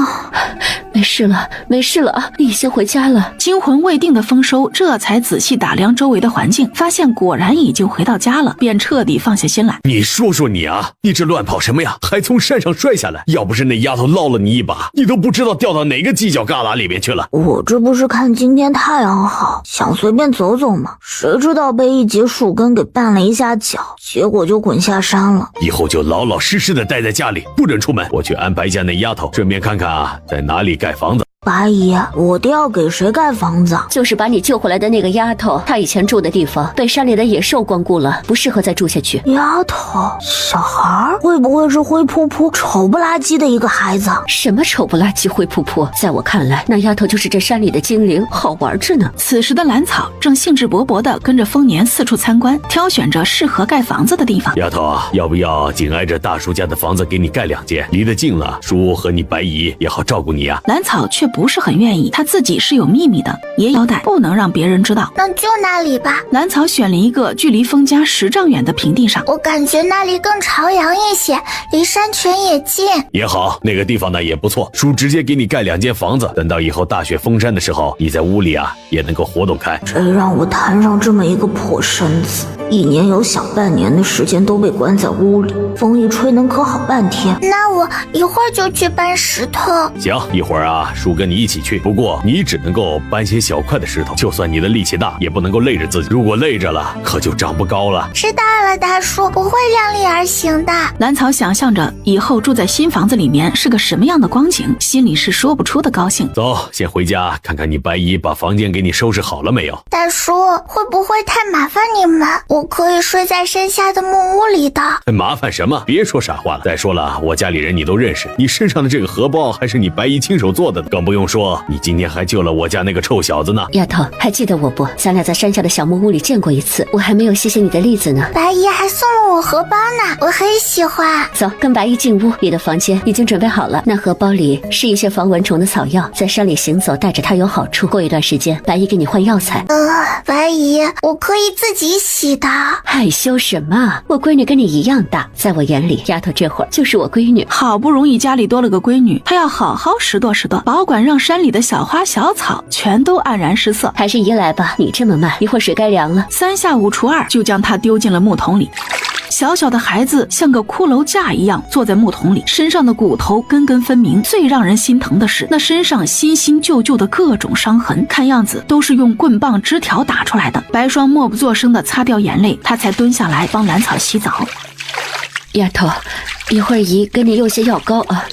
没事了，没事了，你已经回家了。惊魂未定的丰收这才仔细打量周围的环境，发现果然已经回到家了，便彻底放下心来。你说说你啊，你这乱跑什么呀？还从山上摔下来，要不是那丫头捞了你一把，你都不知道掉到哪个犄角旮旯里面去了。我这不是看今天太阳好，想随便走走嘛，谁知道被一节树根给绊了一下脚，结果就滚下山了。以后就老老实实的待在家里，不准出门。我去安排一下那丫头，顺便看看啊，在哪里盖房子。八姨，我爹要给谁盖房子？就是把你救回来的那个丫头，她以前住的地方被山里的野兽光顾了，不适合再住下去。丫头，小孩会不会是灰扑扑、丑不拉几的一个孩子？什么丑不拉几、灰扑扑？在我看来，那丫头就是这山里的精灵，好玩着呢。此时的蓝草正兴致勃勃地跟着丰年四处参观，挑选着适合盖房子的地方。丫头啊，要不要紧挨着大叔家的房子给你盖2间，离得近了，叔和你白姨也好照顾你啊。蓝草却不是很愿意，他自己是有秘密的，也交代不能让别人知道。那就那里吧。兰草选了一个距离风家10丈远的平地上，我感觉那里更朝阳一些，离山泉也近。也好，那个地方呢也不错，叔直接给你盖2间房子，等到以后大雪封山的时候，你在屋里啊也能够活动开。谁让我摊上这么一个破身子，1年有小半年的时间都被关在屋里，风一吹能咳好半天。那我一会儿就去搬石头。行，一会儿啊，叔跟你一起去。不过你只能够搬些小块的石头，就算你的力气大，也不能够累着自己。如果累着了，可就长不高了。知道了，大叔，不会量力而行的。兰草想象着以后住在新房子里面是个什么样的光景，心里是说不出的高兴。走，先回家看看你白姨把房间给你收拾好了没有。大叔，会不会太麻烦你们？我可以睡在山下的木屋里的。麻烦什么？别说傻话了。再说了，我家里人你都认识，你身上的这个荷包还是你白姨亲手做的，更不用说你今天还救了我家那个臭小子呢。丫头，还记得我不？咱俩在山下的小木屋里见过一次，我还没有谢谢你的例子呢。白姨还送了我荷包呢，我很喜欢。走，跟白姨进屋，你的房间已经准备好了。那荷包里是一些防蚊虫的草药，在山里行走带着它有好处。过一段时间，白姨给你换药材。白姨，我可以自己洗的。害羞什么？我闺女跟你一样大，在我眼里，丫头这会儿就是我闺女。好不容易家里多了个闺女，她要好好拾掇拾掇，保管让山里的小花小草全都黯然失色。还是姨来吧，你这么慢，一会儿水该凉了。3下5除2就将她丢进了木桶里。小小的孩子像个骷髅架一样坐在木桶里，身上的骨头根根分明。最让人心疼的是，那身上新新旧旧的各种伤痕，看样子都是用棍棒枝条打出来的。白霜默不作声地擦掉眼泪，她才蹲下来帮兰草洗澡。丫头，一会儿姨给你用些药膏啊，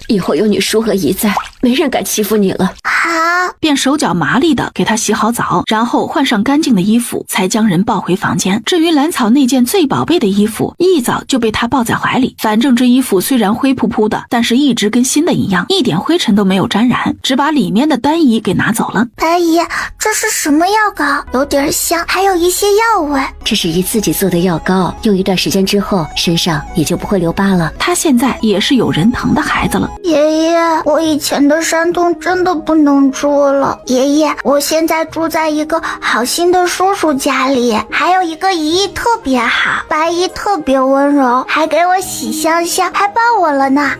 以后有你叔和姨在，没人敢欺负你了。好，便手脚麻利的给他洗好澡，然后换上干净的衣服，才将人抱回房间。至于兰草那件最宝贝的衣服，一早就被他抱在怀里。反正这衣服虽然灰扑扑的，但是一直跟新的一样，一点灰尘都没有沾染，只把里面的单衣给拿走了。白姨，这是什么药膏？有点香，还有一些药味。这是姨自己做的药膏，用一段时间之后，身上也就不会留疤了。他现在也是有人疼的孩子了。爷爷，我以前的山洞真的不能住了。爷爷，我现在住在一个好心的叔叔家里，还有一个姨姨特别好，白姨特别温柔，还给我洗香香，还抱我了呢。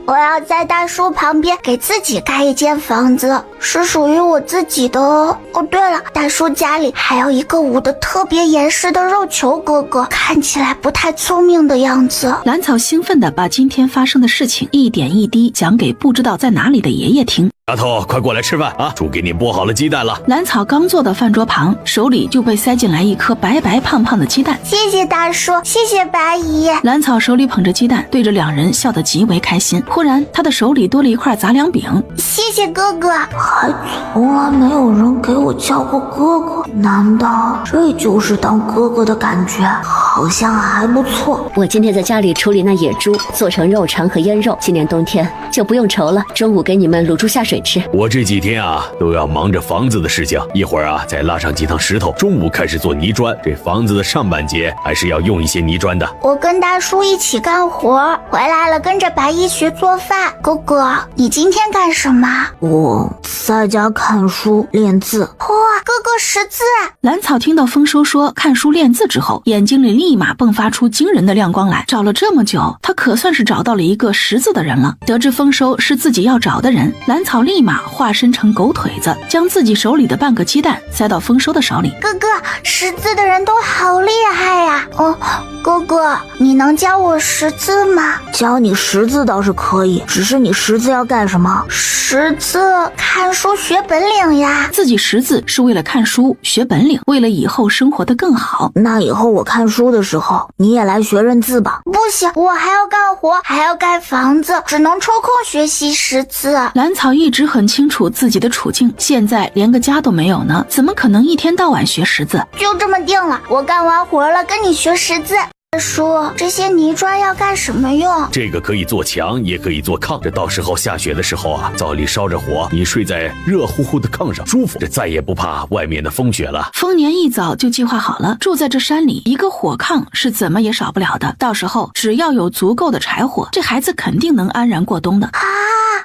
我要在大叔旁边给自己盖一间房子，是属于我自己的哦。哦，对了，大叔家里还有一个舞得特别严实的肉球哥哥，看起来不太聪明的样子。兰草兴奋地把今天发生的事情一点一滴讲给不知道在哪里的爷爷听。丫头，快过来吃饭啊！叔给你剥好了鸡蛋了。兰草刚坐到饭桌旁，手里就被塞进来一颗白白胖胖的鸡蛋。谢谢大叔，谢谢白姨。兰草手里捧着鸡蛋，对着两人笑得极为开心。忽然，他的手里多了一块杂粮饼。谢谢哥哥。还从来没有人给我叫过哥哥，难道这就是当哥哥的感觉？好像还不错。我今天在家里处理那野猪，做成肉肠和腌肉，今年冬天就不用愁了。中午给你们卤猪下水吃。我这几天啊都要忙着房子的事情，一会儿啊再拉上几趟石头，中午开始做泥砖。这房子的上半截还是要用一些泥砖的。我跟大叔一起干活，回来了跟着白姨学做饭。哥哥，你今天干什么？我在家看书练字。哇，哥哥识字。兰草听到丰收说看书练字之后，眼睛里立马迸发出惊人的亮光来。找了这么久，他可算是找到了一个识字的人了。得知丰收是自己要找的人，兰草立马化身成狗腿子，将自己手里的半个鸡蛋塞到丰收的手里。哥哥，识字的人都好厉害呀！哦，哥哥，你能教我识字吗？教你识字倒是可以，只是你识字要干什么？识字看书学本领呀。自己识字是为了看书学本领，为了以后生活得更好。那以后我看书的时候，你也来学认字吧。不行，我还要干活，还要盖房子，只能抽空学习识字。兰草一直很清楚自己的处境，现在连个家都没有呢，怎么可能一天到晚学识字？就这么定了，我干完活了跟你学识字。叔，这些泥砖要干什么用？这个可以做墙，也可以做炕。这到时候下雪的时候啊，灶里烧着火，你睡在热乎乎的炕上，舒服。这再也不怕外面的风雪了。丰年一早就计划好了，住在这山里，一个火炕是怎么也少不了的。到时候只要有足够的柴火，这孩子肯定能安然过冬的。啊，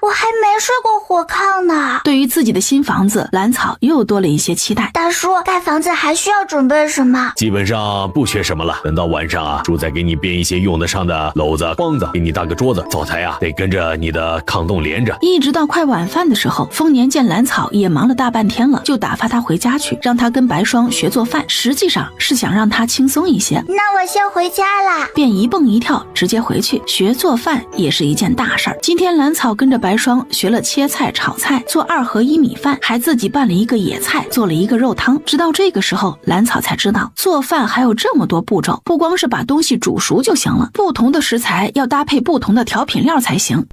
我还没睡过火炕呢。对于自己的新房子，兰草又多了一些期待。大叔，盖房子还需要准备什么？基本上不缺什么了。等到晚上啊，叔再给你编一些用得上的篓子、筐子，给你搭个桌子。灶台啊，得跟着你的炕洞连着。一直到快晚饭的时候，丰年见兰草也忙了大半天了，就打发他回家去，让他跟白霜学做饭，实际上是想让他轻松一些。那我先回家啦。便一蹦一跳直接回去。学做饭也是一件大事儿。今天兰草跟着白霜学了切菜、炒菜，做2合1米饭，还自己拌了一个野菜，做了一个肉汤。直到这个时候，兰草才知道做饭还有这么多步骤，不光是把东西煮熟就行了，不同的食材要搭配不同的调品料才行。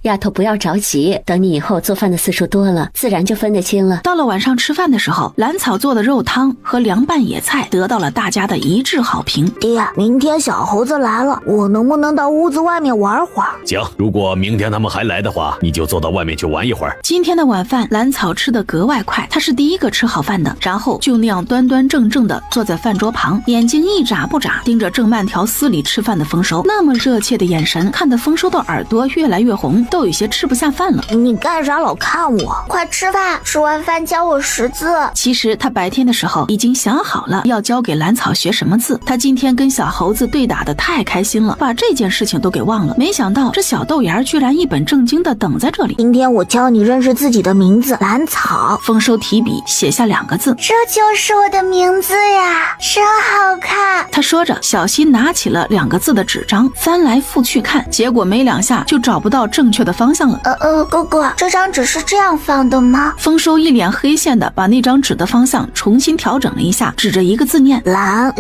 丫头不要着急，等你以后做饭的次数多了，自然就分得清了。到了晚上吃饭的时候，兰草做的肉汤和凉拌野菜得到了大家的一致好评。爹，明天小猴子来了，我能不能到屋子外面玩会儿？行，如果明天他们还来的话，你就走到外面去玩一会儿。今天的晚饭，兰草吃得格外快，他是第一个吃好饭的，然后就那样端端正正的坐在饭桌旁，眼睛一眨不眨盯着正慢条斯理吃饭的丰收，那么热切的眼神看得丰收的耳朵越来越红，都有些吃不下饭了。你干啥老看我？快吃饭，吃完饭教我识字。其实他白天的时候已经想好了要教给兰草学什么字，他今天跟小猴子对打得太开心了，把这件事情都给忘了。没想到这小豆芽居然一本正经的等在这里。今天我教你认识自己的名字，兰草。丰收提笔写下2个字，这就是我的名字呀，真好看。他说着小心拿起了2个字的纸张，翻来覆去看，结果没2下就找不到正确的方向了。哥哥，这张纸是这样放的吗？丰收一脸黑线的把那张纸的方向重新调整了一下，指着一个字念兰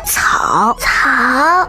草，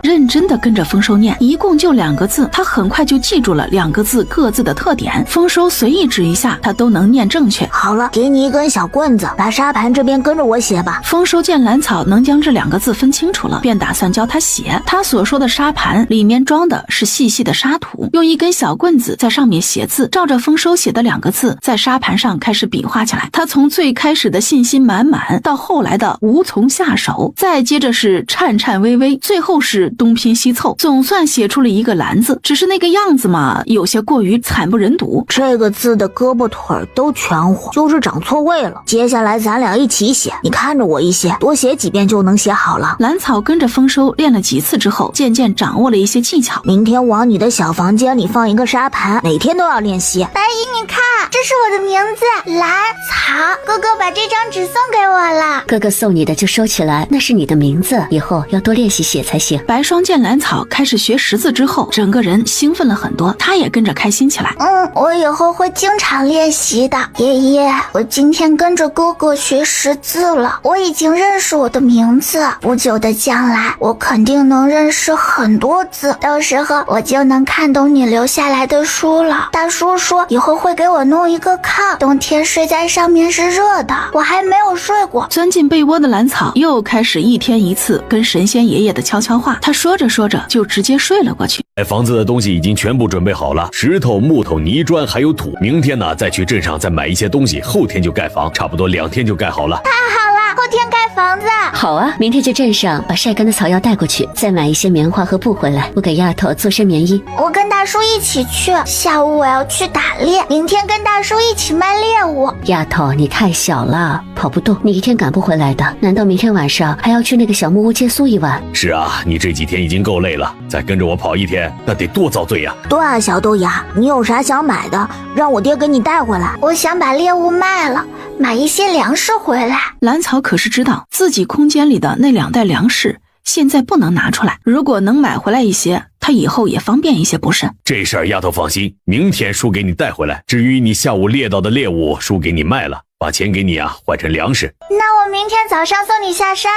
认真的跟着丰收念，一共就2个字，他很快就记住了2个字各自的特点。丰收随意指一下，他都能念正确。好了，给你一根小棍子，来沙盘这边跟着我写吧。丰收见兰草能将这2个字分清楚了，便打算教他写。他所说的沙盘里面装的是细细的沙土，用一根小棍子在上面写字，照着丰收写的2个字在沙盘上开始比划起来。他从最开始的信心满满，到后来的无从下手，再接着是颤颤巍巍，最后是东拼西凑，总算写出了一个兰字。只是那个样子嘛，有些过于惨不忍睹。这个字的胳膊腿都全乎，就是长错位了。接下来咱俩一起写，你看着我一写，多写几遍就能写好了。兰草跟着丰收练了几次之后，渐渐掌握了一些技巧。明天往你的小房间里放一个沙盘，每天都要练习。白姨，你看，这是我的名字，兰草。哥哥把这张纸送给我了。哥哥送你的就收起来，那是你的名字，以后要多练习写才行。白霜见兰草开始学识字之后，整个人兴奋了很多，他也跟着开心起来。我以后会经常练习的。爷爷，我今天跟着哥哥学识字了，我已经认识我的名字，不久的将来我肯定能认识很多字，到时候我就能看懂你留下来的书了。大叔说以后会给我弄一个炕，冬天睡在上面是热的，我还没有睡过。钻进被窝的兰草又开始一天一次跟神仙爷爷的悄悄话，他说着说着就直接睡了过去。盖房子的东西已经全部准备好了，石头、木头、泥砖还有土。明天呢，再去镇上再买一些东西，后天就盖房，差不多2天就盖好了。太好了，后天盖房子。好啊，明天去镇上把晒干的草药带过去，再买一些棉花和布回来，我给丫头做身棉衣。我跟大叔一起去，下午我要去打猎，明天跟大叔一起卖猎物。丫头，你太小了，跑不动，你一天赶不回来的。难道明天晚上还要去那个小木屋借宿一晚？是啊，你这几天已经够累了，再跟着我跑1天，那得多遭罪呀！对啊，小豆芽，你有啥想买的，让我爹给你带回来。我想把猎物卖了，买一些粮食回来。兰草可是知道自己空间里的那2袋粮食现在不能拿出来，如果能买回来一些，他以后也方便一些不是？这事儿丫头放心，明天叔给你带回来。至于你下午猎到的猎物，叔给你卖了，把钱给你啊换成粮食。那我明天早上送你下山，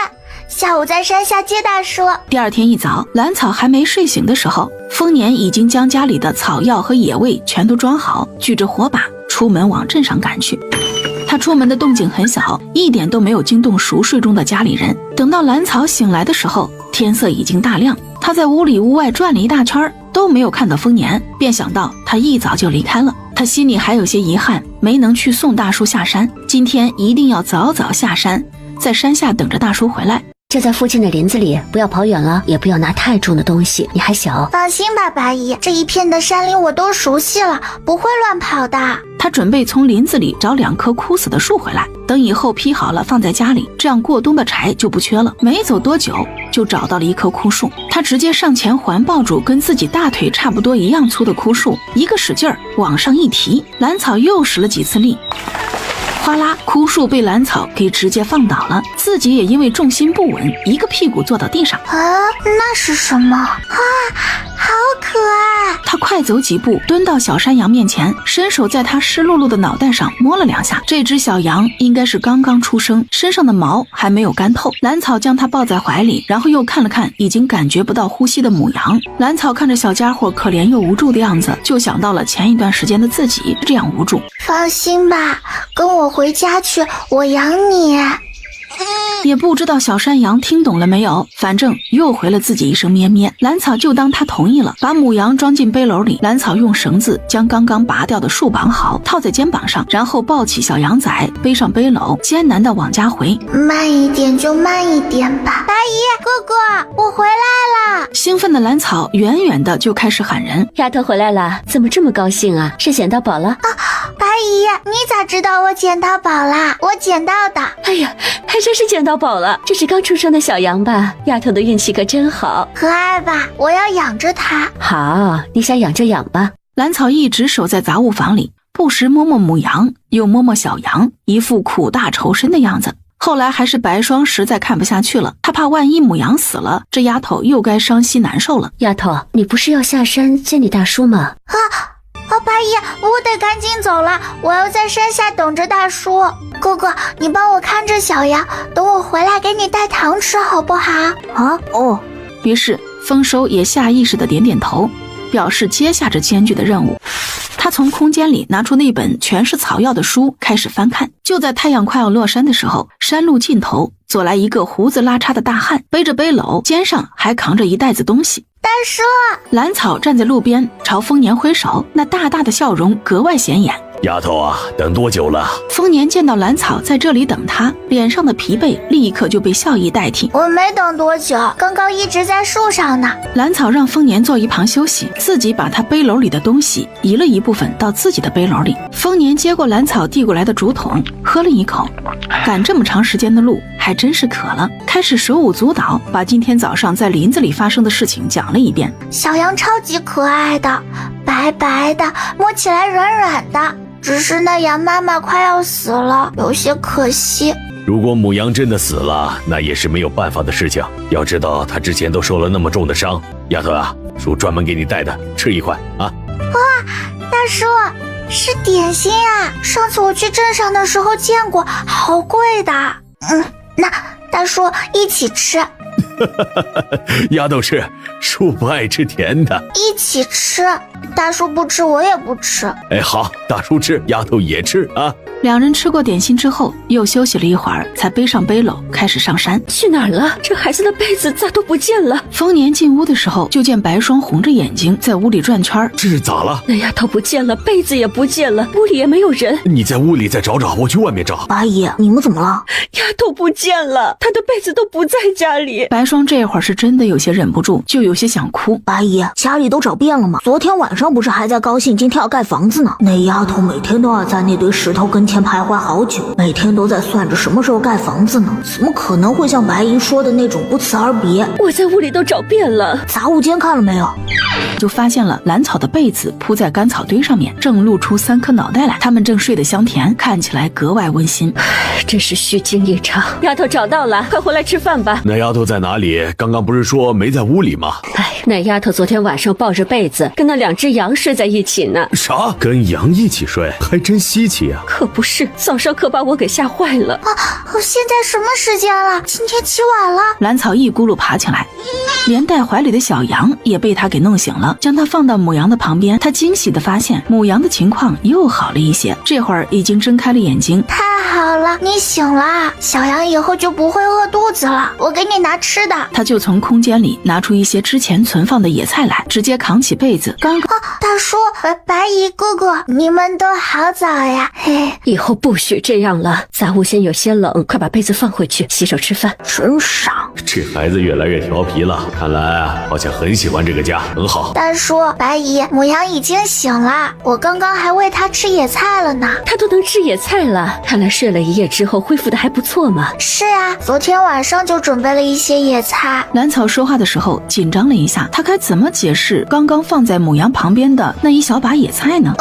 下午在山下接大叔。第2天一早，兰草还没睡醒的时候，丰年已经将家里的草药和野味全都装好，举着火把出门往镇上赶去。他出门的动静很小，一点都没有惊动熟睡中的家里人。等到兰草醒来的时候，天色已经大亮。他在屋里屋外转了一大圈，都没有看到丰年，便想到他一早就离开了。他心里还有些遗憾，没能去送大叔下山，今天一定要早早下山，在山下等着大叔回来。就在附近的林子里，不要跑远了，也不要拿太重的东西，你还小。放心吧，白姨，这一片的山林我都熟悉了，不会乱跑的。他准备从林子里找2棵枯死的树回来，等以后劈好了放在家里，这样过冬的柴就不缺了。没走多久，就找到了一棵枯树，他直接上前环抱住跟自己大腿差不多一样粗的枯树，一个使劲儿往上一提，兰草又使了几次力，哗啦，枯树被兰草给直接放倒了，自己也因为重心不稳，一个屁股坐到地上。那是什么啊？好可爱！他快走几步，蹲到小山羊面前，伸手在他湿漉漉的脑袋上摸了2下。这只小羊应该是刚刚出生，身上的毛还没有干透。兰草将它抱在怀里，然后又看了看已经感觉不到呼吸的母羊。兰草看着小家伙可怜又无助的样子，就想到了前一段时间的自己这样无助。放心吧，跟我回家去，我养你。也不知道小山羊听懂了没有，反正又回了自己一声咩咩。兰草就当他同意了，把母羊装进背篓里。兰草用绳子将刚刚拔掉的树绑好，套在肩膀上，然后抱起小羊崽，背上背篓，艰难地往家回。慢一点就慢一点吧，白姨哥哥，我回来了！兴奋的兰草远远的就开始喊人：丫头回来了，怎么这么高兴啊？是捡到宝了？白姨，你咋知道我捡到宝啦？我捡到的。哎呀，还真是捡到宝了，这是刚出生的小羊吧？丫头的运气可真好，可爱吧？我要养着它。好，你想养就养吧。兰草一直守在杂物房里，不时摸摸母羊，又摸摸小羊，一副苦大仇深的样子。后来还是白霜实在看不下去了，他怕万一母羊死了，这丫头又该伤心难受了。丫头，你不是要下山见你大叔吗？白姨，我得赶紧走了，我要在山下等着大叔。哥哥，你帮我看着小羊，等我回来给你带糖吃好不好？于是丰收也下意识地点点头，表示接下这艰巨的任务。他从空间里拿出那本全是草药的书，开始翻看。就在太阳快要落山的时候，山路尽头走来一个胡子拉碴的大汉，背着背篓，肩上还扛着一袋子东西。大叔！兰草站在路边朝丰年挥手，那大大的笑容格外显眼。丫头啊，等多久了？丰年见到兰草在这里等他，脸上的疲惫立刻就被笑意代替。我没等多久，刚刚一直在树上呢。兰草让丰年坐一旁休息，自己把他背篓里的东西移了一部分到自己的背篓里。丰年接过兰草递过来的竹筒，喝了一口，赶这么长时间的路，还真是渴了，开始手舞足蹈，把今天早上在林子里发生的事情讲了一遍。小羊超级可爱的，白白的，摸起来软软的。只是那羊妈妈快要死了，有些可惜。如果母羊真的死了，那也是没有办法的事情。要知道她之前都受了那么重的伤。丫头啊，叔专门给你带的，吃一块啊。哇，大叔，是点心啊！上次我去镇上的时候见过，好贵的。那大叔一起吃。丫头吃，叔不爱吃甜的。一起吃，大叔不吃我也不吃。哎，好，大叔吃，丫头也吃啊。两人吃过点心之后，又休息了一会儿，才背上背篓开始上山。去哪儿了？这孩子的被子咋都不见了？丰年进屋的时候，就见白霜红着眼睛在屋里转圈。这是咋了？那丫头不见了，被子也不见了，屋里也没有人。你在屋里再找找，我去外面找。八姨，你们怎么了？丫头不见了，她的被子都不在家里。白霜这会儿是真的有些忍不住，就有些想哭。八姨，家里都找遍了吗？昨天晚上不是还在高兴今天要盖房子呢？那丫头每天都要在那堆石头跟前徘徊好久，每天都在算着什么时候盖房子呢？怎么可能会像白姨说的那种不辞而别？我在屋里都找遍了，杂物间看了没有？就发现了兰草的被子铺在干草堆上面，正露出3颗脑袋来，他们正睡得香甜，看起来格外温馨。真是虚惊一场。丫头找到了，快回来吃饭吧。那丫头在哪里？刚刚不是说没在屋里吗？那丫头昨天晚上抱着被子跟那2只羊睡在一起呢。啥？跟羊一起睡？还真稀奇啊。可不是，早上可把我给吓坏了。现在什么时间了？今天起晚了。兰草一咕噜爬起来，连带怀里的小羊也被他给弄醒了，将它放到母羊的旁边。他惊喜地发现母羊的情况又好了一些，这会儿已经睁开了眼睛。太好了，你醒了，小羊以后就不会饿肚子了。我给你拿吃的。他就从空间里拿出一些之前存放的野菜来，直接扛起被子。刚大叔、白姨哥哥，你们都好早呀。嘿，以后不许这样了。杂物间有些冷，快把被子放回去，洗手吃饭。真傻！这孩子越来越调皮了，看来啊，好像很喜欢这个家，很好。大叔，白姨，母羊已经醒了，我刚刚还喂它吃野菜了呢。它都能吃野菜了，看来睡了一夜之后恢复的还不错嘛。是啊，昨天晚上就准备了一些野菜。兰草说话的时候紧张了一下，他该怎么解释刚刚放在母羊旁边的那一小把野菜呢？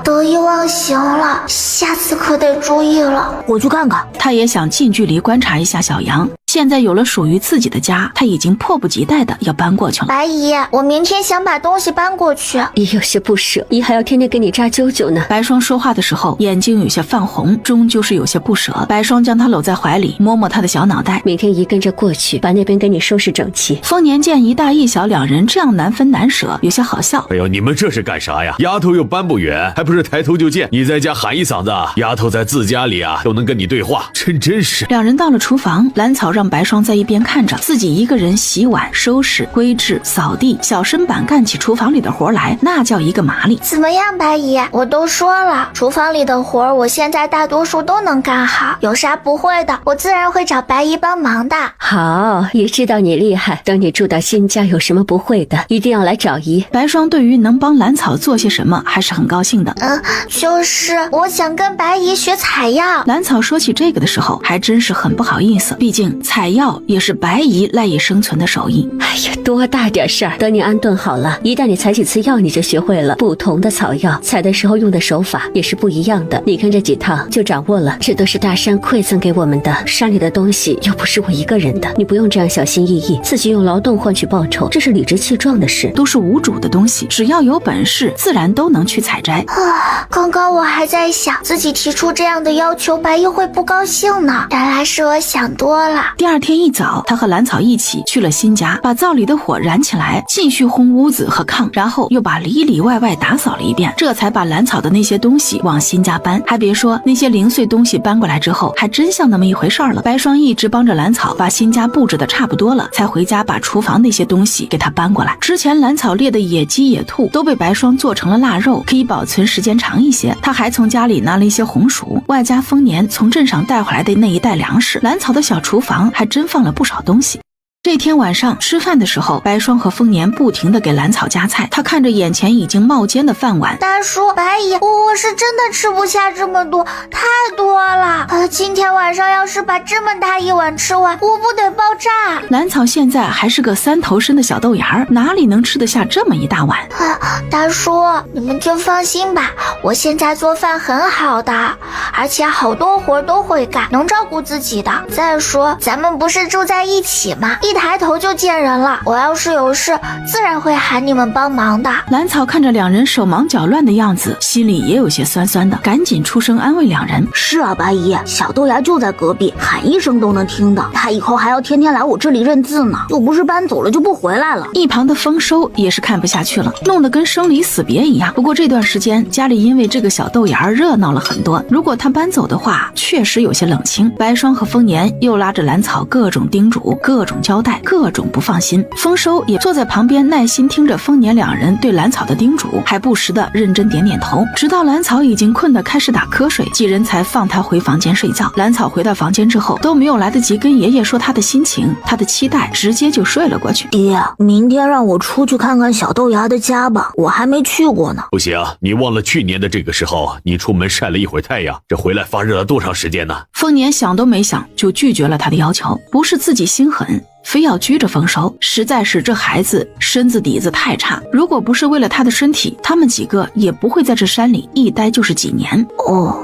得意忘形了，下次可得注意了。我去看看。他也想近距离观察一下小羊。现在有了属于自己的家，他已经迫不及待的要搬过去了。白姨，我明天想把东西搬过去。姨有些不舍，姨还要天天给你扎啾啾呢。白霜说话的时候眼睛有些泛红，终究是有些不舍。白霜将他搂在怀里，摸摸他的小脑袋。明天姨跟着过去，把那边给你收拾整齐。丰年见一大一小两人这样难分难舍，有些好笑。哎呦，你们这是干啥呀？丫头又搬不远，还不是抬头就见。你在家喊一嗓子，丫头在自家里啊都能跟你对话，真是。两人到了厨房，兰草让白霜在一边看着，自己一个人洗碗、收拾、归置、扫地，小身板干起厨房里的活来，那叫一个麻利。怎么样，白姨？我都说了，厨房里的活我现在大多数都能干好，有啥不会的，我自然会找白姨帮忙的。好，姨知道你厉害，等你住到新家，有什么不会的，一定要来找姨。白霜对于能帮兰草做些什么还是很高兴的。就是我想跟白姨学采药。兰草说起这个的时候，还真是很不好意思，毕竟采药也是白姨赖以生存的手艺。哎呀，多大点事儿，等你安顿好了，一旦你采几次药，你就学会了。不同的草药，采的时候用的手法也是不一样的。你看这几套就掌握了，这都是大山馈赠给我们的，山里的东西又不是我一个人的，你不用这样小心翼翼，自己用劳动换取报酬，这是理直气壮的事。都是无主的东西，只要有本事，自然都能去采摘。刚刚我还在想，自己提出这样的要求，白姨会不高兴呢。原来是我想多了。第二天一早，他和兰草一起去了新家，把灶里的火燃起来，继续烘屋子和炕，然后又把里里外外打扫了一遍，这才把兰草的那些东西往新家搬。还别说，那些零碎东西搬过来之后，还真像那么一回事了。白霜一直帮着兰草把新家布置的差不多了，才回家把厨房那些东西给他搬过来。之前兰草猎的野鸡野兔都被白霜做成了腊肉，可以保存时间长一些。他还从家里拿了一些红薯，外加丰年从镇上带回来的那一袋粮食。兰草的小厨房还真放了不少东西。这天晚上吃饭的时候，白霜和丰年不停地给兰草夹菜。他看着眼前已经冒尖的饭碗，大叔，白姨，我是真的吃不下这么多，太多了。今天晚上要是把这么大一碗吃完，我不得爆炸。兰草现在还是个3头身的小豆芽，哪里能吃得下这么一大碗？大叔，你们就放心吧，我现在做饭很好的，而且好多活都会干，能照顾自己的。再说咱们不是住在一起吗？一抬头就见人了，我要是有事，自然会喊你们帮忙的。兰草看着两人手忙脚乱的样子，心里也有些酸酸的，赶紧出声安慰两人。是啊，白姨，小豆芽就在隔壁，喊一声都能听到。他以后还要天天来我这里认字呢，又不是搬走了就不回来了。一旁的丰收也是看不下去了，弄得跟生离死别一样。不过这段时间家里因为这个小豆芽热闹了很多，如果他搬走的话，确实有些冷清。白霜和丰年又拉着兰草各种叮嘱，各种交代，各种不放心。丰收也坐在旁边耐心听着丰年两人对兰草的叮嘱，还不时的认真点点头。直到兰草已经困得开始打瞌睡，几人才放他回房间睡觉。兰草回到房间之后，都没有来得及跟爷爷说他的心情，他的期待，直接就睡了过去。爹，明天让我出去看看小豆芽的家吧，我还没去过呢。不行，你忘了去年的这个时候，你出门晒了一会儿太阳，这回来发热了多长时间呢？丰年想都没想就拒绝了他的要求，不是自己心狠，非要拘着丰收，实在是这孩子身子底子太差，如果不是为了他的身体，他们几个也不会在这山里一待就是几年。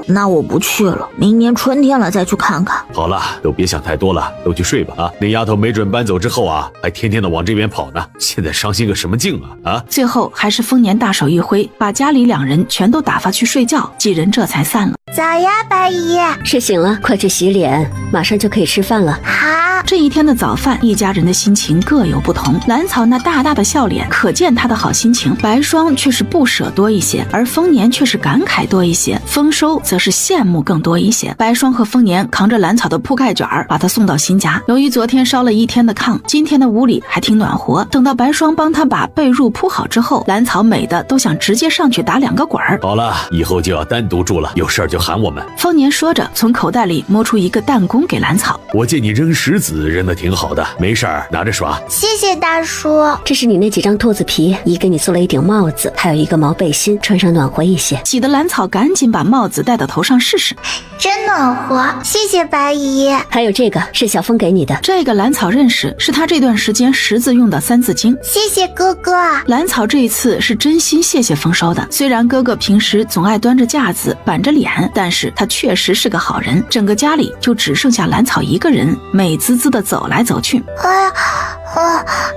那我不去了，明年春天了再去看看。好了，都别想太多了，都去睡吧啊！那丫头没准搬走之后啊，还天天的往这边跑呢，现在伤心个什么劲啊！最后还是丰年大手一挥，把家里两人全都打发去睡觉，几人这才散了。早呀，白姨。睡醒了，快去洗脸，马上就可以吃饭了。好。这一天的早饭，一家人的心情各有不同。兰草那大大的笑脸，可见他的好心情；白霜却是不舍多一些，而丰年却是感慨多一些，丰收则是羡慕更多一些。白霜和丰年扛着兰草的铺盖卷儿，把他送到新家。由于昨天烧了一天的炕，今天的屋里还挺暖和。等到白霜帮他把被褥铺好之后，兰草美的都想直接上去打2个滚儿。好了，以后就要单独住了，有事儿就喊我们。丰年说着，从口袋里摸出一个弹弓给兰草。我见你扔石子扔得挺好的，没事儿拿着耍。谢谢大叔。这是你那几张兔子皮，姨给你做了一顶帽子，还有一个毛背心，穿上暖和一些。喜得兰草赶紧把帽子戴到头上试试，真暖和，谢谢白姨。还有这个是小峰给你的，这个兰草认识，是他这段时间识字用的3字经。谢谢哥哥。兰草这一次是真心谢谢丰收的，虽然哥哥平时总爱端着架子板着脸，但是他确实是个好人。整个家里就只剩下兰草一个人，美滋滋的走来走去。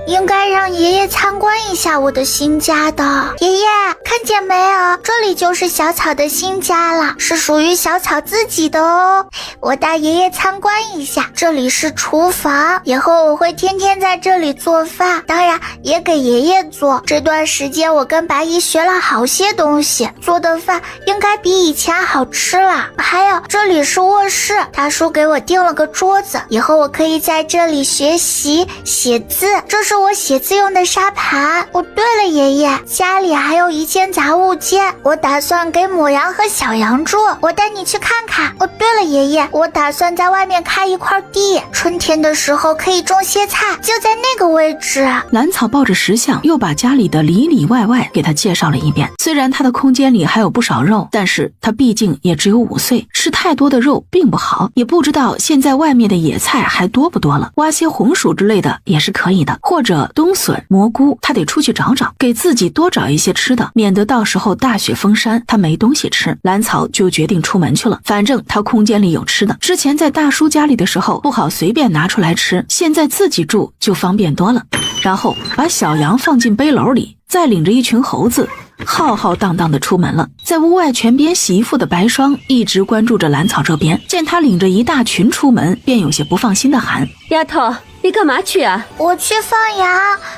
应该让爷爷参观一下我的新家的。爷爷，看见没有？这里就是小草的新家了，是属于小草自己的哦。我带爷爷参观一下，这里是厨房，以后我会天天在这里做饭，当然也给爷爷做。这段时间我跟白姨学了好些东西，做的饭应该比以前好吃了。还有，这里是卧室，大叔给我订了个桌子，以后我可以在这里学习写字。这是我写字用的沙盘。哦，对了，爷爷，家里还有一间杂物间，我打算给母羊和小羊住，我带你去看看。哦，对了，爷爷，我打算在外面开一块地，春天的时候可以种些菜，就在那个位置。兰草抱着石像，又把家里的里里外外给他介绍了一遍。虽然他的空间里还有不少肉，但是他毕竟也只有5岁，吃太多的肉并不好，也不知道现在外面的野菜还多不多了，挖些红薯之类的也是可以的，或者冬笋、蘑菇，他得出去找找，给自己多找一些吃的，免得到时候大雪封山他没东西吃。兰草就决定出门去了，反正他空间里有吃的，之前在大叔家里的时候不好随便拿出来吃，现在自己住就方便多了。然后把小羊放进背篓里，再领着一群猴子浩浩荡荡地出门了。在屋外泉边洗衣服的白霜一直关注着兰草这边，见他领着一大群出门，便有些不放心地喊：丫头，你干嘛去啊？我去放羊，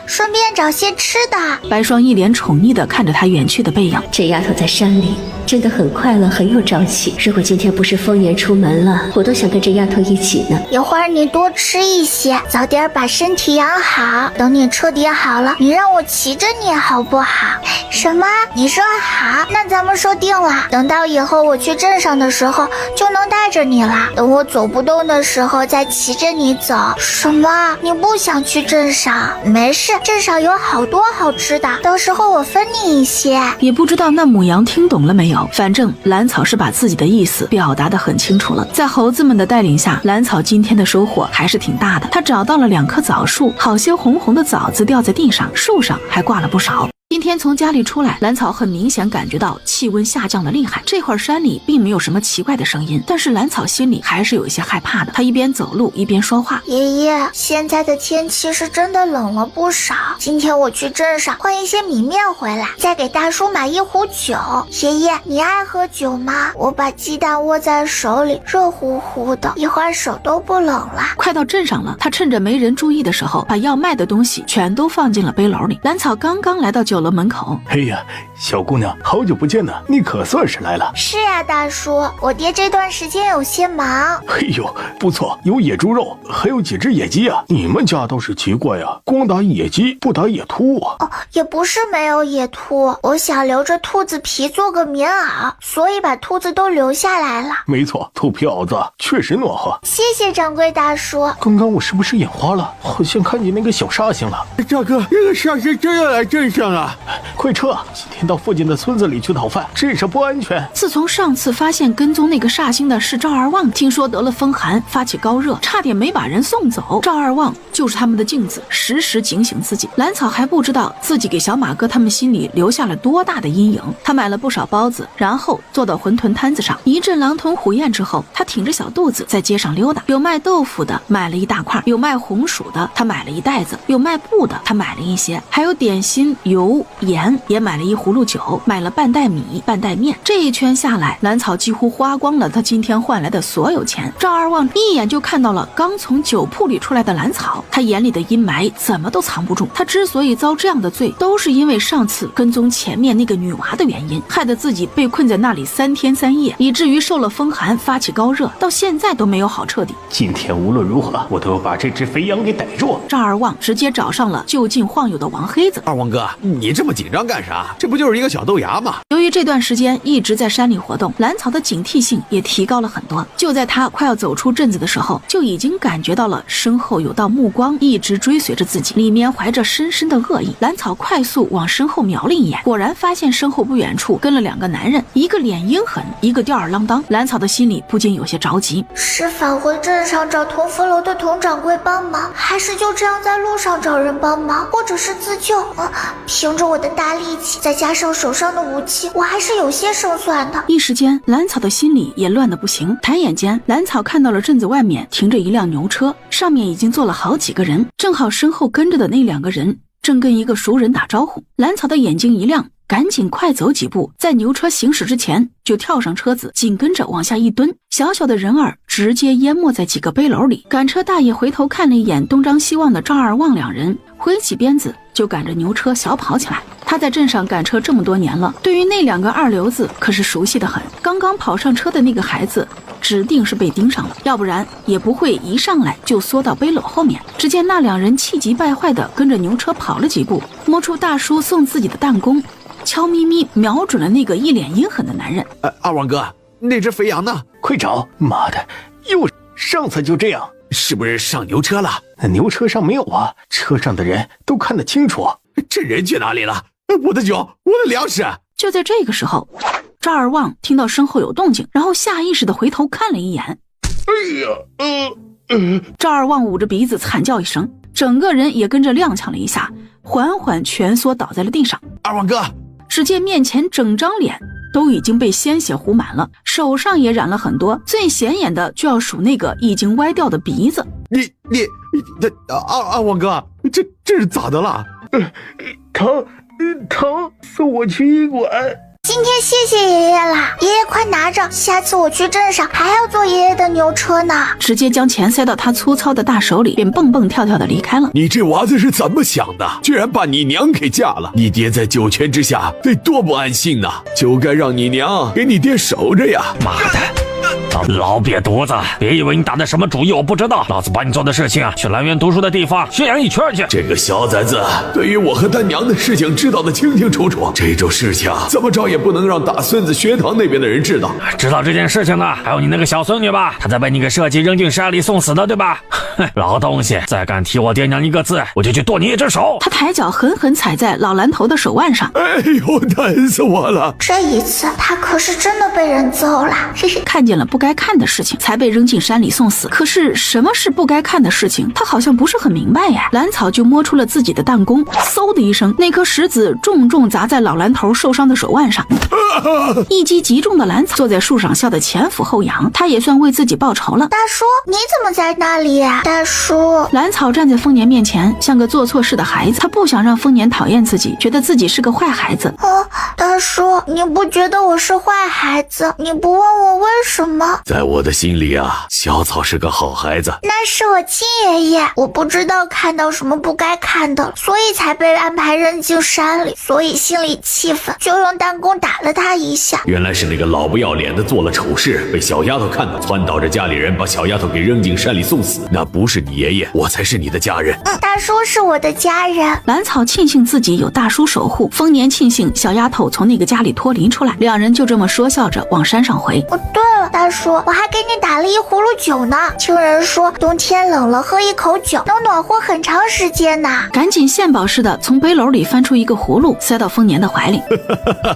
顺便找些吃的。白霜一脸宠溺地看着他远去的背影，这丫头在山里真的很快乐，很有朝气。如果今天不是丰年出门了，我都想跟这丫头一起呢。一会儿你多吃一些，早点把身体养好，等你彻底好了，你让我骑着你好不好？什么？你说好，那咱们说定了。等到以后我去镇上的时候就能带着你了，等我走不动的时候再骑着你走。什么？你不想去镇上？没事，镇上有好多好吃的，到时候我分你一些。也不知道那母羊听懂了没有，反正兰草是把自己的意思表达得很清楚了。在猴子们的带领下，兰草今天的收获还是挺大的。他找到了2棵枣树，好些红红的枣子掉在地上，树上还挂了不少。今天从家里出来，兰草很明显感觉到气温下降的厉害。这会儿山里并没有什么奇怪的声音，但是兰草心里还是有一些害怕的。他一边走路一边说话：爷爷，现在的天气是真的冷了不少，今天我去镇上换一些米面回来，再给大叔买一壶酒。爷爷，你爱喝酒吗？我把鸡蛋握在手里，热乎乎的，一会儿手都不冷了。快到镇上了，他趁着没人注意的时候，把要卖的东西全都放进了背篓里。兰草刚刚来到酒楼门口，哎呀，小姑娘，好久不见呢，你可算是来了。是呀，大叔，我爹这段时间有些忙。哎呦，不错，有野猪肉，还有几只野鸡啊。你们家倒是奇怪啊，光打野鸡不打野兔啊。哦，也不是没有野兔，我想留着兔子皮做个棉袄，所以把兔子都留下来了。没错，兔皮袄子确实暖和。谢谢掌柜大叔。刚刚我是不是眼花了？好像看见那个小煞星了。大哥，那个煞星真要来镇上了。快撤！今天到附近的村子里去讨饭，镇上不安全。自从上次发现跟踪那个煞星的是赵二旺，听说得了风寒，发起高热，差点没把人送走。赵二旺就是他们的镜子，时时警醒自己。兰草还不知道自己给小马哥他们心里留下了多大的阴影。他买了不少包子，然后坐到馄饨摊子上，一阵狼吞虎咽之后，他挺着小肚子在街上溜达。有卖豆腐的买了一大块，有卖红薯的他买了一袋子，有卖布的他买了一些，还有点心、油油、盐，也买了一葫芦酒，买了半袋米、半袋面。这一圈下来，蓝草几乎花光了他今天换来的所有钱。赵二旺一眼就看到了刚从酒铺里出来的蓝草，他眼里的阴霾怎么都藏不住。他之所以遭这样的罪，都是因为上次跟踪前面那个女娃的原因，害得自己被困在那里3天3夜，以至于受了风寒，发起高热，到现在都没有好彻底。今天无论如何，我都要把这只肥羊给逮住。赵二旺直接找上了就近晃悠的王黑子。二旺哥，你这么紧张干啥？这不就是一个小豆芽吗？由于这段时间一直在山里活动，蓝草的警惕性也提高了很多。就在他快要走出镇子的时候，就已经感觉到了身后有道目光一直追随着自己，里面怀着深深的恶意。蓝草快速往身后瞄了一眼，果然发现身后不远处跟了2个男人，一个脸阴狠，一个吊儿郎当。蓝草的心里不禁有些着急，是返回镇上找同福楼的佟掌柜帮忙，还是就这样在路上找人帮忙，或者是自救？凭着我的大力气，再加上手上的武器，我还是有些胜算的。一时间，蓝草的心里也乱得不行。抬眼间，蓝草看到了镇子外面停着一辆牛车，上面已经坐了好几个人，正好身后跟着的那2个人正跟一个熟人打招呼。蓝草的眼睛一亮，赶紧快走几步，在牛车行驶之前就跳上车子，紧跟着往下一蹲，小小的人儿直接淹没在几个背篓里。赶车大爷回头看了一眼东张西望的赵二旺2人，挥起鞭子就赶着牛车小跑起来。他在镇上赶车这么多年了，对于那2个二流子可是熟悉的很。刚刚跑上车的那个孩子指定是被盯上了，要不然也不会一上来就缩到背篓后面。只见那2人气急败坏的跟着牛车跑了几步，摸出大叔送自己的弹弓，悄咪咪瞄准了那个一脸阴狠的男人。二旺哥，那只肥羊呢？快找！妈的，又上次就这样，是不是上牛车了？牛车上没有啊，车上的人都看得清楚。这人去哪里了？我的酒，我的粮食！就在这个时候，赵二旺听到身后有动静，然后下意识的回头看了一眼。哎呀，赵二旺捂着鼻子惨叫一声，整个人也跟着踉跄了一下，缓缓蜷缩倒在了地上。二旺哥，只见面前整张脸都已经被鲜血糊满了，手上也染了很多，最显眼的就要数那个已经歪掉的鼻子。二旺哥，这是咋的了？疼，送我去医馆。今天谢谢爷爷啦，爷爷快拿着，下次我去镇上还要坐爷爷的牛车呢。直接将钱塞到他粗糙的大手里，便蹦蹦跳跳的离开了。你这娃子是怎么想的？居然把你娘给嫁了！你爹在九泉之下得多不安心呐，就该让你娘给你爹守着呀！妈的！老瘪犊子，别以为你打的什么主意我不知道，老子把你做的事情去兰园读书的地方宣扬一圈去。这个小崽子对于我和他娘的事情知道的清清楚楚，这种事情怎么着也不能让大孙子学堂那边的人知道。知道这件事情的还有你那个小孙女吧，她在被你给设计扔进山里送死的，对吧？老东西，再敢提我爹娘一个字，我就去剁你一只手。他抬脚狠狠踩在老蓝头的手腕上，哎呦，疼死我了！这一次他可是真的被人揍了。看见了不该看的事情，才被扔进山里送死。可是什么是不该看的事情，他好像不是很明白呀。蓝草就摸出了自己的弹弓，嗖的一声，那颗石子重重砸在老蓝头受伤的手腕上。一击即中的蓝草坐在树上笑得前俯后仰，他也算为自己报仇了。大叔，你怎么在那里呀？大叔，蓝草站在丰年面前，像个做错事的孩子。他不想让丰年讨厌自己，觉得自己是个坏孩子。大叔，你不觉得我是坏孩子？你不问我为什么？在我的心里啊，小草是个好孩子。那是我亲爷爷，我不知道看到什么不该看的，所以才被安排扔进山里，所以心里气愤，就用弹弓打了他一下。原来是那个老不要脸的做了丑事，被小丫头看到，撺掇着家里人把小丫头给扔进山里送死。那不是你爷爷，我才是你的家人。大叔是我的家人。蓝草庆幸自己有大叔守护，丰年庆幸小丫头从那个家里脱离出来，两人就这么说笑着往山上回。对了，大叔，我还给你打了一葫芦酒呢，听人说冬天冷了喝一口酒能暖和很长时间呢。赶紧献宝似的从背篓里翻出一个葫芦，塞到丰年的怀里。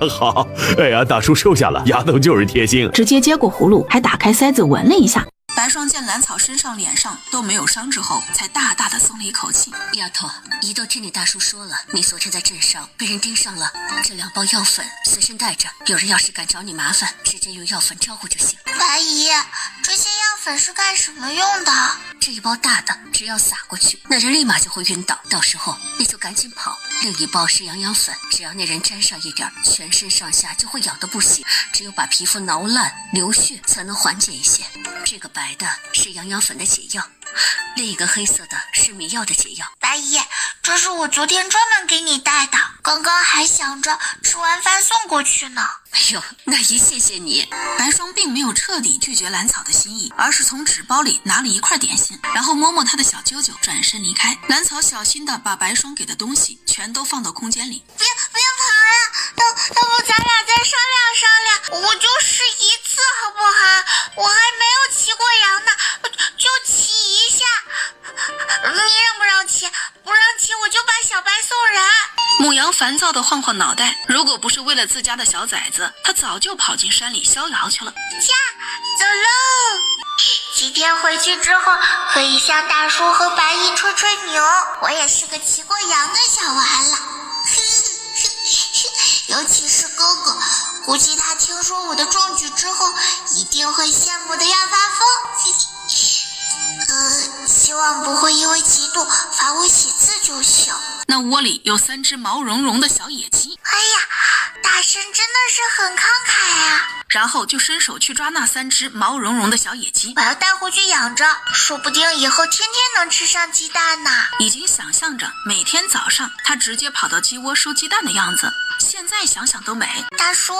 好，哎呀，大叔收下了，丫头就是贴心。直接接过葫芦，还打开塞子闻了一下。本白霜见蓝草身上脸上都没有伤之后，才大大的松了一口气。丫头，一豆听你大叔说了，你昨天在镇上被人盯上了，这2包药粉随身带着，有人要是敢找你麻烦，直接用药粉招呼就行。白姨，这些药粉是干什么用的？这一包大的，只要撒过去，那人立马就会晕倒，到时候你就赶紧跑。另一包是养粉，只要那人沾上一点，全身上下就会痒得不行，只有把皮肤挠烂流血才能缓解一些。这个白的是养粉的解药，另一个黑色的是迷药的解药。白姨，这是我昨天专门给你带的，刚刚还想着吃完饭送过去呢。哎呦，那一谢谢你。白霜并没有彻底拒绝蓝草的心意，而是从纸包里拿了一块点心，然后摸摸他的小啾啾，转身离开。蓝草小心地把白霜给的东西全都放到空间里。别跑呀，要不咱俩再商量商量，我就试一次好不好？我还没有骑过羊呢，就骑一下。你让不让骑？不让骑我就把小白送人。母羊烦躁地晃晃脑袋，如果不是为了自家的小崽子，他早就跑进山里逍遥去了。驾，走喽！几天回去之后，可以向大叔和白姨吹吹牛，我也是个骑过羊的小娃了。尤其是哥哥，估计他听说我的壮举之后，一定会羡慕的要发疯。希望不会因为嫉妒罚我写字就行。那窝里有3只毛茸茸的小野鸡。哎呀，大神真的是很慷慨啊！然后就伸手去抓那3只毛茸茸的小野鸡。我要带回去养着，说不定以后天天能吃上鸡蛋呢。已经想象着每天早上他直接跑到鸡窝收鸡蛋的样子，现在想想都美。大叔，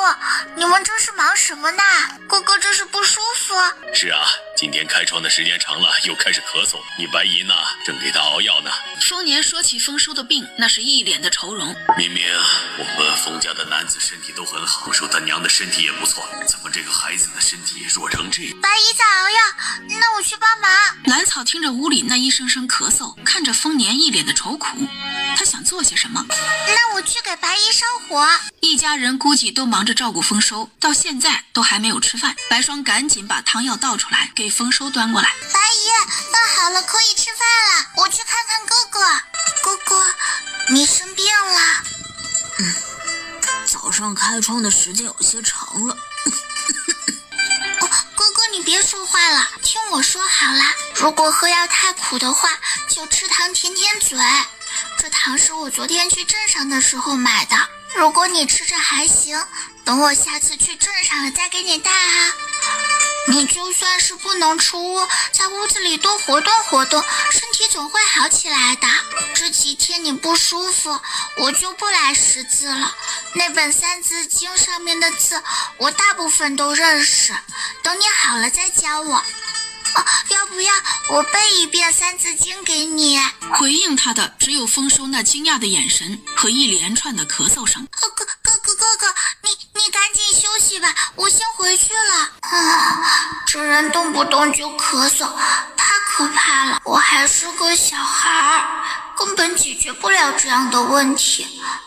你们这是忙什么呢？哥哥这是不舒服。是啊，今天开窗的时间长了，又开始咳嗽。你白姨呢？正给他熬药呢。丰年说起丰收的病，那是一脸的愁容。明明我们丰家的男子身体都很好，我说他娘的身体也不错，怎么这个孩子的身体弱成这样？白姨在熬药，那我去帮忙。蓝草听着屋里那一声声咳嗽，看着丰年一脸的愁苦，他想做些什么。那我去给白姨烧火。一家人估计都忙着照顾丰收，到现在都还没有吃饭。白霜赶紧把汤药倒出来，给丰收端过来。白姨，饭好了，可以吃饭了。我去看看哥哥。哥哥，你生病了？早上开窗的时间有些长了。哥哥，你别说话了，听我说好了。如果喝药太苦的话，就吃糖舔舔嘴。这糖是我昨天去镇上的时候买的。如果你吃着还行，等我下次去镇上了再给你带啊。你就算是不能出屋，在屋子里多活动活动，身体总会好起来的。这几天你不舒服，我就不来识字了。那本《三字经》上面的字，我大部分都认识。等你好了再教我。要不要我背一遍《三字经》给你？回应他的只有丰收那惊讶的眼神和一连串的咳嗽声。哥哥，你赶紧休息吧，我先回去了。这人动不动就咳嗽，太可怕了。我还是个小孩，根本解决不了这样的问题，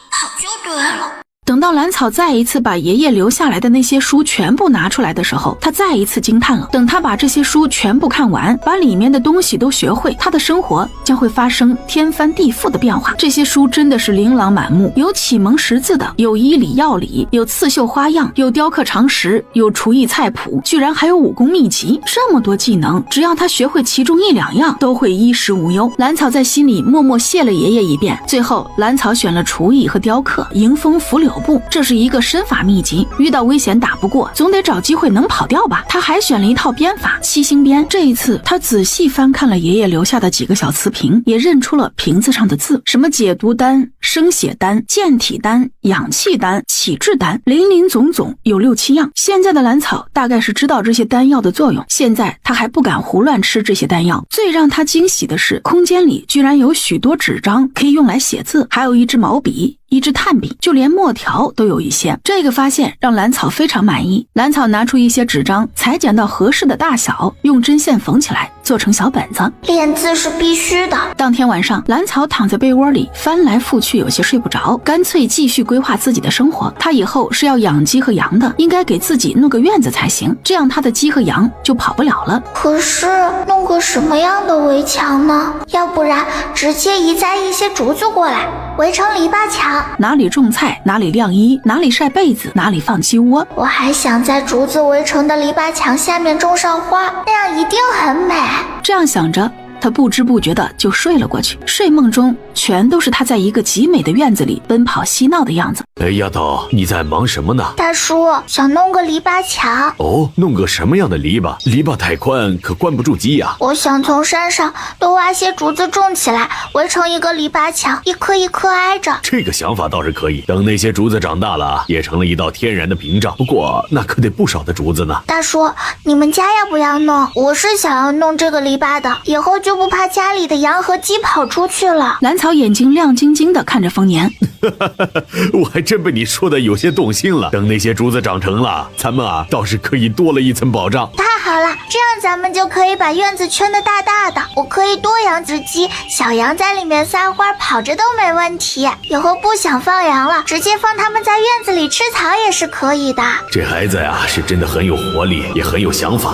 跑就对了。等到蓝草再一次把爷爷留下来的那些书全部拿出来的时候，他再一次惊叹了。等他把这些书全部看完，把里面的东西都学会，他的生活将会发生天翻地覆的变化。这些书真的是琳琅满目，有启蒙识字的，有医理药理，有刺绣花样，有雕刻常识，有厨艺菜谱，居然还有武功秘籍。这么多技能，只要他学会其中1、2样，都会衣食无忧。蓝草在心里默默谢了爷爷一遍。最后，蓝草选了厨艺和雕刻，迎风拂柳步，这是一个身法秘籍，遇到危险打不过，总得找机会能跑掉吧。他还选了一套鞭法七星鞭，这一次他仔细翻看了爷爷留下的几个小瓷瓶，也认出了瓶子上的字，什么解毒丹、生血丹、健体丹、养气丹、启智丹，林林总总有6、7样。现在的蓝草大概是知道这些丹药的作用，现在他还不敢胡乱吃这些丹药。最让他惊喜的是，空间里居然有许多纸张可以用来写字，还有一支毛笔，一支炭笔，就连墨条都有一些。这个发现让蓝草非常满意。蓝草拿出一些纸张，裁剪到合适的大小，用针线缝起来，做成小本子。练字是必须的。当天晚上，兰草躺在被窝里翻来覆去，有些睡不着，干脆继续规划自己的生活。他以后是要养鸡和羊的，应该给自己弄个院子才行，这样他的鸡和羊就跑不了了。可是弄个什么样的围墙呢？要不然直接移栽一些竹子过来，围成篱笆墙。哪里种菜，哪里晾衣，哪里晒被子，哪里放鸡窝。我还想在竹子围成的篱笆墙下面种上花，那样一定很美。这样想着，他不知不觉的就睡了过去。睡梦中全都是他在一个极美的院子里奔跑嬉闹的样子。丫头，你在忙什么呢？大叔，想弄个篱笆墙。哦，弄个什么样的篱笆？篱笆太宽，可关不住鸡呀。我想从山上多挖些竹子种起来，围成一个篱笆墙，一颗一颗挨着。这个想法倒是可以，等那些竹子长大了，也成了一道天然的屏障。不过那可得不少的竹子呢。大叔，你们家要不要弄？我是想要弄这个篱笆的，以后就不怕家里的羊和鸡跑出去了。兰草眼睛亮晶晶的看着丰年，我还真被你说的有些动心了。等那些竹子长成了，咱们倒是可以多了一层保障。太好了，这样咱们就可以把院子圈得大大的，我可以多养只鸡，小羊在里面撒欢跑着都没问题。以后不想放羊了，直接放它们在院子里吃草也是可以的。这孩子呀，是真的很有活力，也很有想法。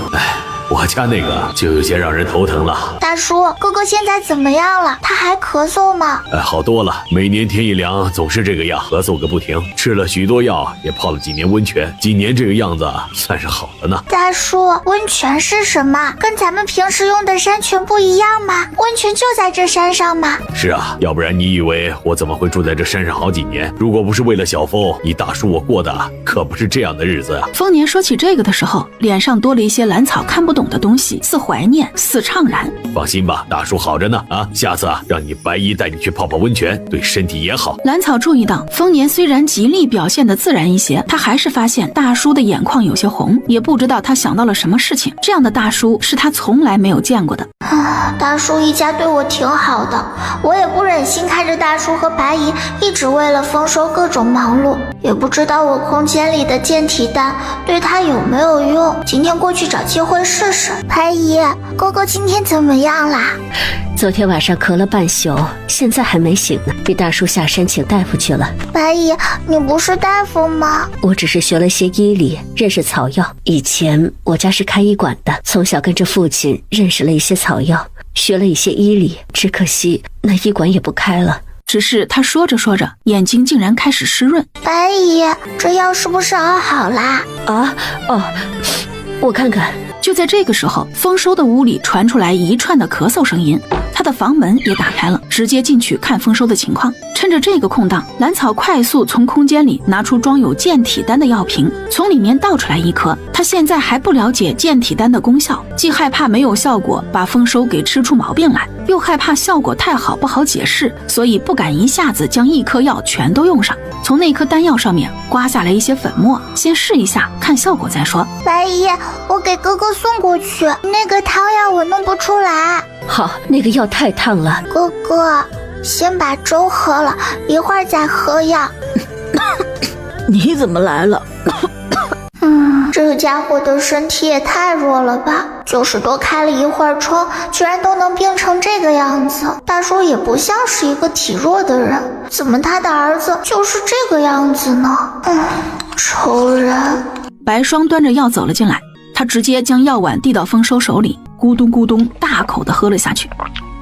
我家那个就有些让人头疼了。大叔，哥哥现在怎么样了？他还咳嗽吗？好多了，每年天一凉总是这个样，咳嗽个不停，吃了许多药，也泡了几年温泉，今年这个样子算是好了呢。大叔，温泉是什么？跟咱们平时用的山泉不一样吗？温泉就在这山上吗？是啊，要不然你以为我怎么会住在这山上好几年？如果不是为了小峰，你大叔我过的可不是这样的日子啊。丰年说起这个的时候，脸上多了一些兰草看不懂的东西，似怀念，似怅然。放心吧，大叔好着呢下次让你白姨带你去泡泡温泉，对身体也好。兰草注意到丰年虽然极力表现得自然一些，他还是发现大叔的眼眶有些红，也不知道他想到了什么事情。这样的大叔是他从来没有见过的。大叔一家对我挺好的，我也不忍心看着大叔和白姨一直为了丰收各种忙碌，也不知道我空间里的健体丹对他有没有用。今天过去找机会试试。白姨，哥哥今天怎么样啦？昨天晚上咳了半宿，现在还没醒呢，被大叔下山请大夫去了。白姨，你不是大夫吗？我只是学了些医理，认识草药。以前我家是开医馆的，从小跟着父亲认识了一些草药，学了一些医理，只可惜那医馆也不开了。只是他说着说着，眼睛竟然开始湿润。白姨，这药是不是熬好啦？我看看。就在这个时候，丰收的屋里传出来一串的咳嗽声音，他的房门也打开了，直接进去看丰收的情况。趁着这个空档，兰草快速从空间里拿出装有健体丹的药瓶，从里面倒出来一颗。他现在还不了解健体丹的功效，既害怕没有效果把丰收给吃出毛病来，又害怕效果太好不好解释，所以不敢一下子将一颗药全都用上。从那颗丹药上面刮下来一些粉末，先试一下看效果再说。白姨，我给哥哥送过去，那个汤药我弄不出来。好，那个药太烫了。哥哥，先把粥喝了，一会儿再喝药。你怎么来了？这个家伙的身体也太弱了吧，就是多开了一会儿窗，居然都能病成这个样子。大叔也不像是一个体弱的人，怎么他的儿子就是这个样子呢？仇人。白霜端着药走了进来，他直接将药碗递到丰收手里，咕咚咕咚大口的喝了下去。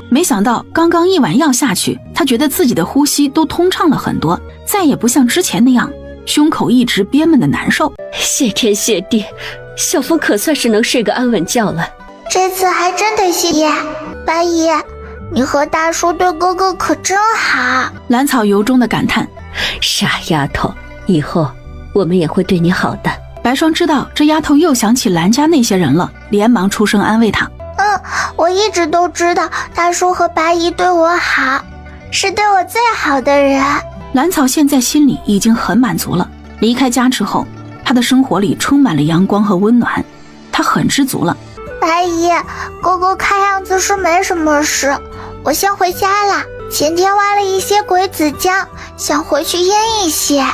没想到刚刚一碗药下去，他觉得自己的呼吸都通畅了很多，再也不像之前那样胸口一直憋闷的难受。谢天谢地，小峰可算是能睡个安稳觉了。这次还真得谢谢白姨，你和大叔对哥哥可真好。兰草由衷的感叹，傻丫头，以后我们也会对你好的。白霜知道这丫头又想起兰家那些人了，连忙出声安慰她。我一直都知道大叔和白姨对我好，是对我最好的人。兰草现在心里已经很满足了，离开家之后，她的生活里充满了阳光和温暖，她很知足了。白姨，哥哥看样子是没什么事，我先回家啦。前天挖了一些鬼子姜，想回去腌一些。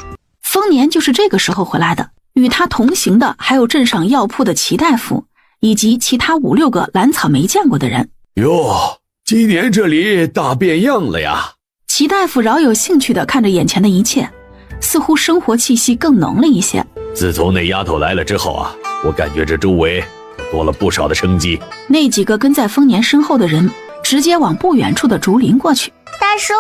丰年就是这个时候回来的，与他同行的还有镇上药铺的齐大夫，以及其他5、6个兰草没见过的人。哟，今年这里大变样了呀！齐大夫饶有兴趣地看着眼前的一切，似乎生活气息更浓了一些。自从那丫头来了之后啊，我感觉这周围多了不少的生机。那几个跟在丰年身后的人直接往不远处的竹林过去。大叔，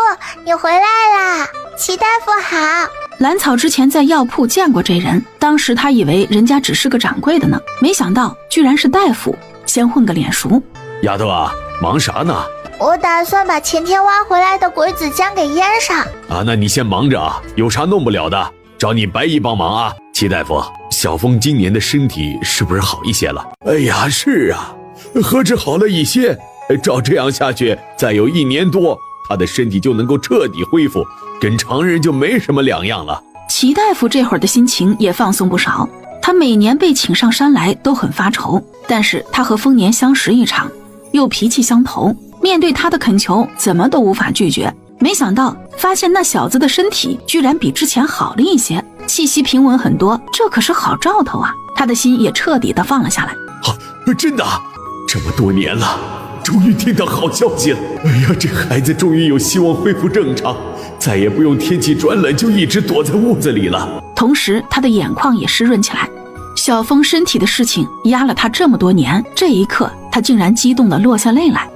你回来啦！齐大夫好。兰草之前在药铺见过这人，当时他以为人家只是个掌柜的呢，没想到居然是大夫，先混个脸熟。丫头啊，忙啥呢？我打算把前天挖回来的鬼子姜给腌上。啊，那你先忙着啊，有啥弄不了的，找你白姨帮忙啊。齐大夫，小峰今年的身体是不是好一些了？哎呀，是啊，何止好了一些，照这样下去，再有1年多，他的身体就能够彻底恢复，跟常人就没什么两样了。齐大夫这会儿的心情也放松不少，他每年被请上山来都很发愁，但是他和丰年相识一场，又脾气相投，面对他的恳求怎么都无法拒绝。没想到发现那小子的身体居然比之前好了一些，气息平稳很多，这可是好兆头啊！他的心也彻底的放了下来。真的，这么多年了，终于听到好消息了！哎呀，这孩子终于有希望恢复正常，再也不用天气转冷就一直躲在屋子里了。同时他的眼眶也湿润起来。小峰身体的事情压了他这么多年，这一刻他竟然激动地落下泪来。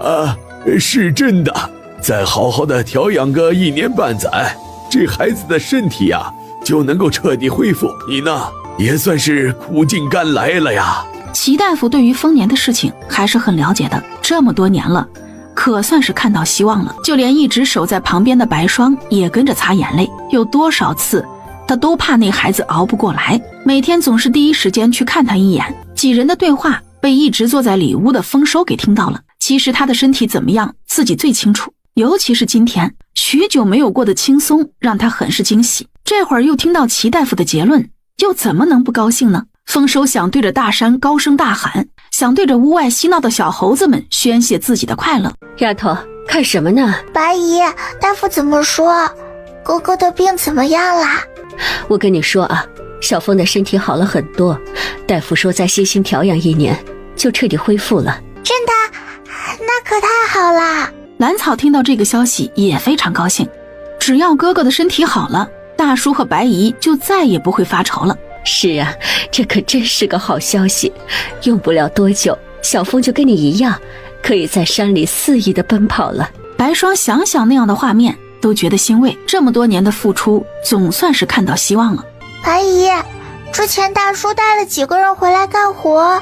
是真的，再好好的调养个1年半载，这孩子的身体呀就能够彻底恢复。你呢，也算是苦尽甘来了呀。齐大夫对于丰年的事情还是很了解的，这么多年了，可算是看到希望了。就连一直守在旁边的白霜也跟着擦眼泪，有多少次他都怕那孩子熬不过来，每天总是第一时间去看他一眼。几人的对话被一直坐在里屋的丰收给听到了。其实他的身体怎么样自己最清楚，尤其是今天许久没有过的轻松让他很是惊喜。这会儿又听到齐大夫的结论，又怎么能不高兴呢？丰收想对着大山高声大喊，想对着屋外嬉闹的小猴子们宣泄自己的快乐。丫头，看什么呢？白姨，大夫怎么说？哥哥的病怎么样啦？我跟你说啊，小峰的身体好了很多，大夫说再细心调养1年就彻底恢复了。真的？那可太好啦！兰草听到这个消息也非常高兴，只要哥哥的身体好了，大叔和白姨就再也不会发愁了。是啊，这可真是个好消息，用不了多久，小峰就跟你一样，可以在山里肆意的奔跑了。白霜想想那样的画面都觉得欣慰，这么多年的付出总算是看到希望了。白姨，之前大叔带了几个人回来干活，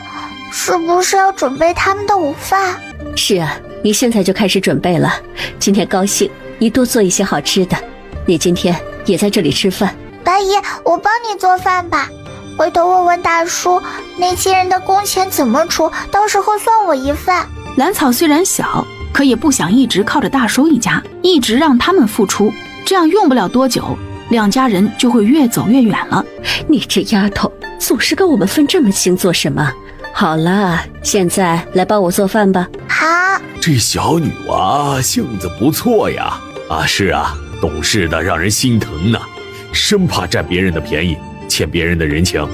是不是要准备他们的午饭？是啊，你现在就开始准备了。今天高兴，你多做一些好吃的。你今天也在这里吃饭。白姨，我帮你做饭吧。回头问问大叔，那些人的工钱怎么出，到时候算我一份。兰草虽然小，可也不想一直靠着大叔一家，一直让他们付出，这样用不了多久，两家人就会越走越远了。你这丫头，总是跟我们分这么清做什么？好了，现在来帮我做饭吧。好。这小女娃性子不错呀。是啊，懂事的让人心疼呢，生怕占别人的便宜，欠别人的人情。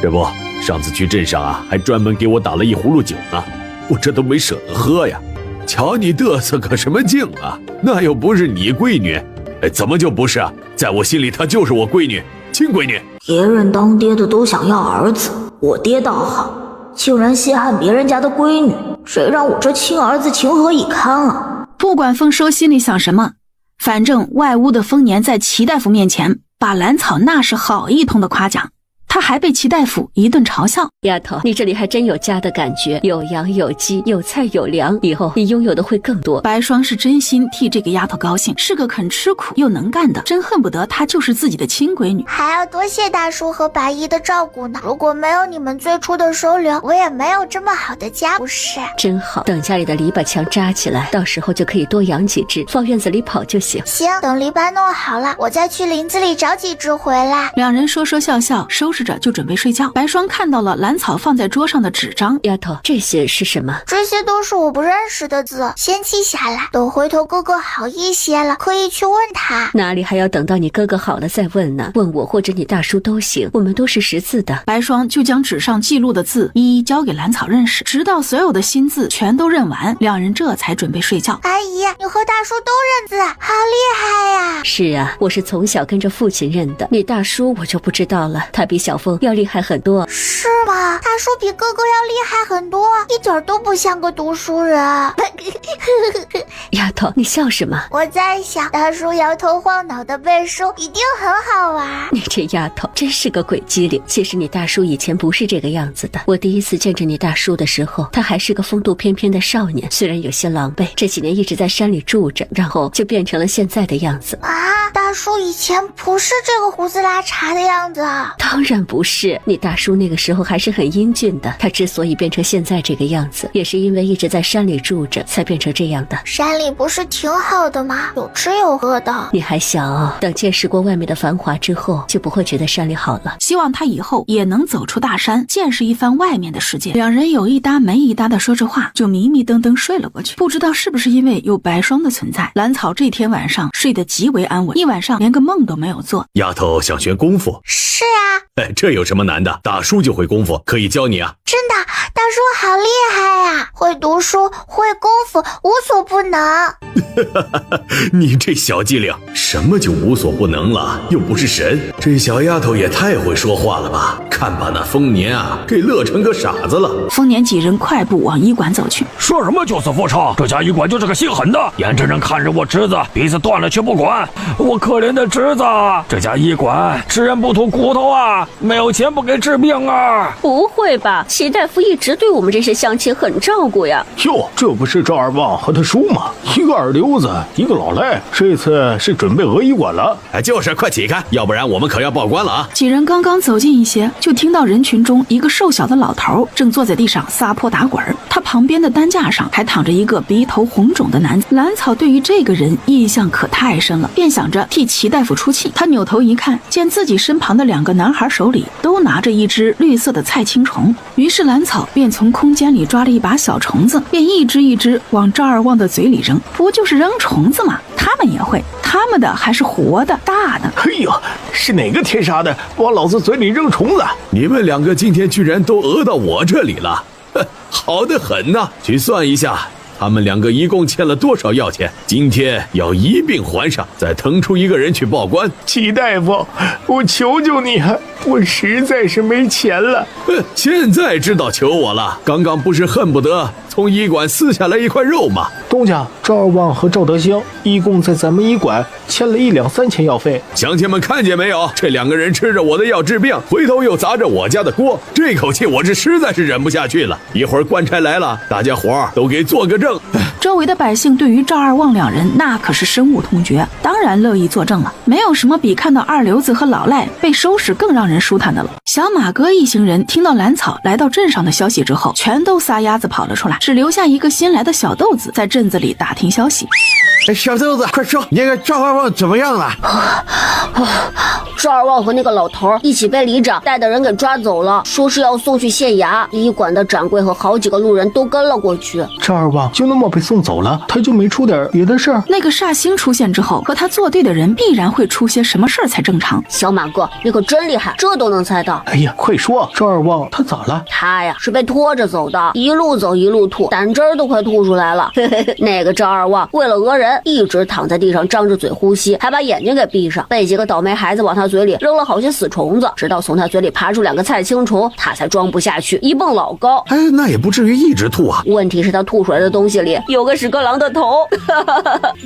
这不，上次去镇上啊，还专门给我打了1葫芦酒呢，我这都没舍得喝呀。瞧你嘚瑟个什么劲啊？那又不是你闺女。怎么就不是啊？在我心里她就是我闺女，亲闺女。别人当爹的都想要儿子，我爹倒好，竟然稀罕别人家的闺女，谁让我这亲儿子情何以堪啊？不管丰收心里想什么，反正外屋的丰年在齐大夫面前把兰草那是好一通的夸奖，他还被齐大夫一顿嘲笑。丫头，你这里还真有家的感觉，有羊有鸡，有菜有粮，以后你拥有的会更多。白霜是真心替这个丫头高兴，是个肯吃苦又能干的，真恨不得她就是自己的亲闺女。还要多谢大叔和白姨的照顾呢，如果没有你们最初的收留，我也没有这么好的家，不是？真好，等家里的篱笆墙扎起来，到时候就可以多养几只，放院子里跑就行。行，等篱笆弄好了，我再去林子里找几只回来。两人说说笑笑，收拾拾着就准备睡觉。白霜看到了兰草放在桌上的纸张，丫头，这些是什么？这些都是我不认识的字，先记下来，等回头哥哥好一些了，可以去问他。哪里还要等到你哥哥好了再问呢？问我或者你大叔都行，我们都是识字的。白霜就将纸上记录的字一一交给兰草认识，直到所有的新字全都认完，两人这才准备睡觉。阿姨，你和大叔都认字，好厉害呀！是啊，我是从小跟着父亲认的，你大叔我就不知道了，他比小凤要厉害很多。是吗？大叔比哥哥要厉害很多，一点都不像个读书人。丫头，你笑什么？我在想，大叔摇头晃脑的背书一定很好玩。你这丫头真是个鬼机灵。其实你大叔以前不是这个样子的，我第一次见着你大叔的时候，他还是个风度翩翩的少年，虽然有些狼狈，这几年一直在山里住着，然后就变成了现在的样子。啊，大叔以前不是这个胡子拉碴的样子。当然不是，你大叔那个时候还是很英俊的，他之所以变成现在这个样子，也是因为一直在山里住着才变成这样的。山里不是挺好的吗？有吃有喝的。你还小，等见识过外面的繁华之后，就不会觉得山里好了。希望他以后也能走出大山，见识一番外面的世界。两人有一搭没一搭的说着话，就迷迷瞪瞪睡了过去。不知道是不是因为有白霜的存在，兰草这天晚上睡得极为安稳，一晚上连个梦都没有做。丫头想学功夫？是啊。这有什么难的？大叔就会功夫，可以教你啊。真的，大叔好厉害呀！会读书，会功夫，无所不能。你这小机灵，什么就无所不能了？又不是神，这小丫头也太会说话了吧？看把那丰年啊，给乐成个傻子了。丰年几人快步往医馆走去。说什么救死扶伤？这家医馆就是个心狠的，眼睁睁看着我侄子鼻子断了却不管，我可怜的侄子。这家医馆吃人不吐骨头啊，没有钱不给治病啊。不会吧？齐大夫一直对我们这些乡亲很照顾呀。哟，这不是赵二旺和他叔吗？一个二流子，一个老赖，这次是准备讹医馆了。就是，快起开，要不然我们可要报官了啊！几人刚刚走近一些，就听到人群中一个瘦小的老头正坐在地上撒泼打滚，他旁边的担架上还躺着一个鼻头红肿的男子。兰草对于这个人印象可太深了，便想着替齐大夫出气。他扭头一看，见自己身旁的两个男孩手里都拿着一只绿色的菜青虫，于是兰草便从空间里抓了一把小虫子，便一只一只往赵二旺的嘴里扔。不就是扔虫子吗？他们也会，他们的还是活的大的。哎呀，是哪个天杀的往老子嘴里扔虫子？你们两个今天居然都讹到我这里了，好得很呐！去算一下，他们两个一共欠了多少药钱？今天要一并还上，再腾出一个人去报官。齐大夫，我求求你，我实在是没钱了。现在知道求我了？刚刚不是恨不得从医馆撕下来一块肉吗？东家，赵二旺和赵德兴一共在咱们医馆欠了1两3钱药费。乡亲们看见没有？这两个人吃着我的药治病，回头又砸着我家的锅，这口气我实在是忍不下去了。一会儿官差来了，大家伙儿都给做个证。周围的百姓对于赵二旺两人那可是深恶痛绝，当然乐意作证了。没有什么比看到二流子和老赖被收拾更让人舒坦的了。小马哥一行人听到兰草来到镇上的消息之后，全都撒丫子跑了出来，只留下一个新来的小豆子在镇子里打听消息。小豆子，快说，那个赵二旺怎么样了？赵二旺和那个老头一起被里长带的人给抓走了，说是要送去县衙。医馆的掌柜和好几个路人都跟了过去。赵二旺就那么被送走了，他就没出点别的事儿？那个煞星出现之后，和他作对的人必然会出些什么事儿才正常。小马哥，你可真厉害，这都能猜到。哎呀，快说，赵二旺他咋了？他呀是被拖着走的，一路走一路吐，胆汁儿都快吐出来了。那个赵二旺为了讹人，一直躺在地上张着嘴呼吸，还把眼睛给闭上，被几个倒霉孩子往他嘴里扔了好些死虫子，直到从他嘴里爬出2个菜青虫，他才装不下去，一蹦老高。那也不至于一直吐啊。问题是他吐出来的东西里有个屎壳郎的头。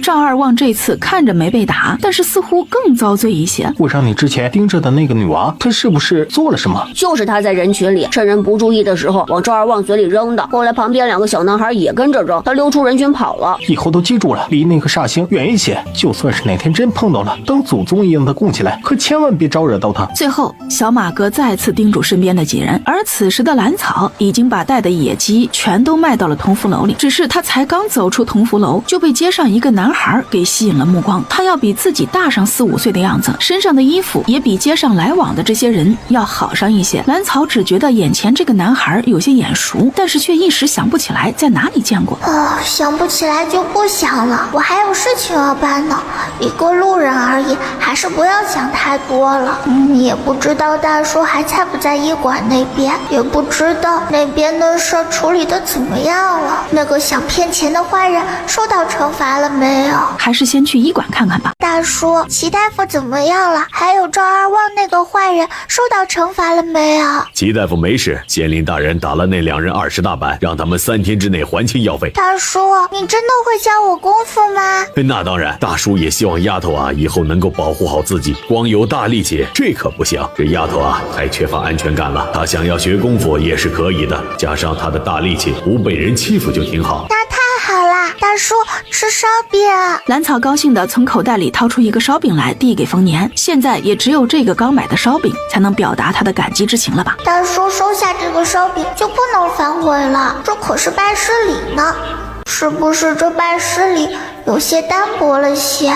赵二旺这次看着没被打，但是似乎更遭罪一些。我让你之前盯着的那个女娃，她是不是做了什么？就是他在人群里趁人不注意的时候往赵二旺嘴里扔的，后来旁边2个小男孩也跟着扔，他溜出人群跑了。以后都记住了，离那和煞星远一些，就算是哪天真碰到了，当祖宗一样的供起来，可千万别招惹到他。最后，小马哥再次叮嘱身边的几人，而此时的蓝草已经把带的野鸡全都卖到了同福楼里。只是他才刚走出同福楼，就被街上一个男孩给吸引了目光。他要比自己大上4、5岁的样子，身上的衣服也比街上来往的这些人要好上一些。蓝草只觉得眼前这个男孩有些眼熟，但是却一时想不起来在哪里见过。想不起来就不想了，我还有事情要办呢。一个路人而已，还是不要想太多了。也不知道大叔还在不在医馆那边，也不知道那边的事处理的怎么样了。那个想骗钱的坏人受到惩罚了没有？还是先去医馆看看吧。大叔，齐大夫怎么样了？还有赵二旺那个坏人受到惩罚了没有？齐大夫没事，县令大人打了那2人20大板，让他们3天之内还清药费。大叔，你真的会教我功夫吗？那当然，大叔也希望丫头以后能够保护好自己。光有大力气这可不行，这丫头太缺乏安全感了。她想要学功夫也是可以的，加上她的大力气，不被人欺负就挺好。那太好啦，大叔，吃烧饼。蓝草高兴地从口袋里掏出一个烧饼来递给丰年，现在也只有这个刚买的烧饼才能表达他的感激之情了吧。大叔收下这个烧饼就不能反悔了，这可是拜师礼呢。是不是这拜师礼有些单薄了些？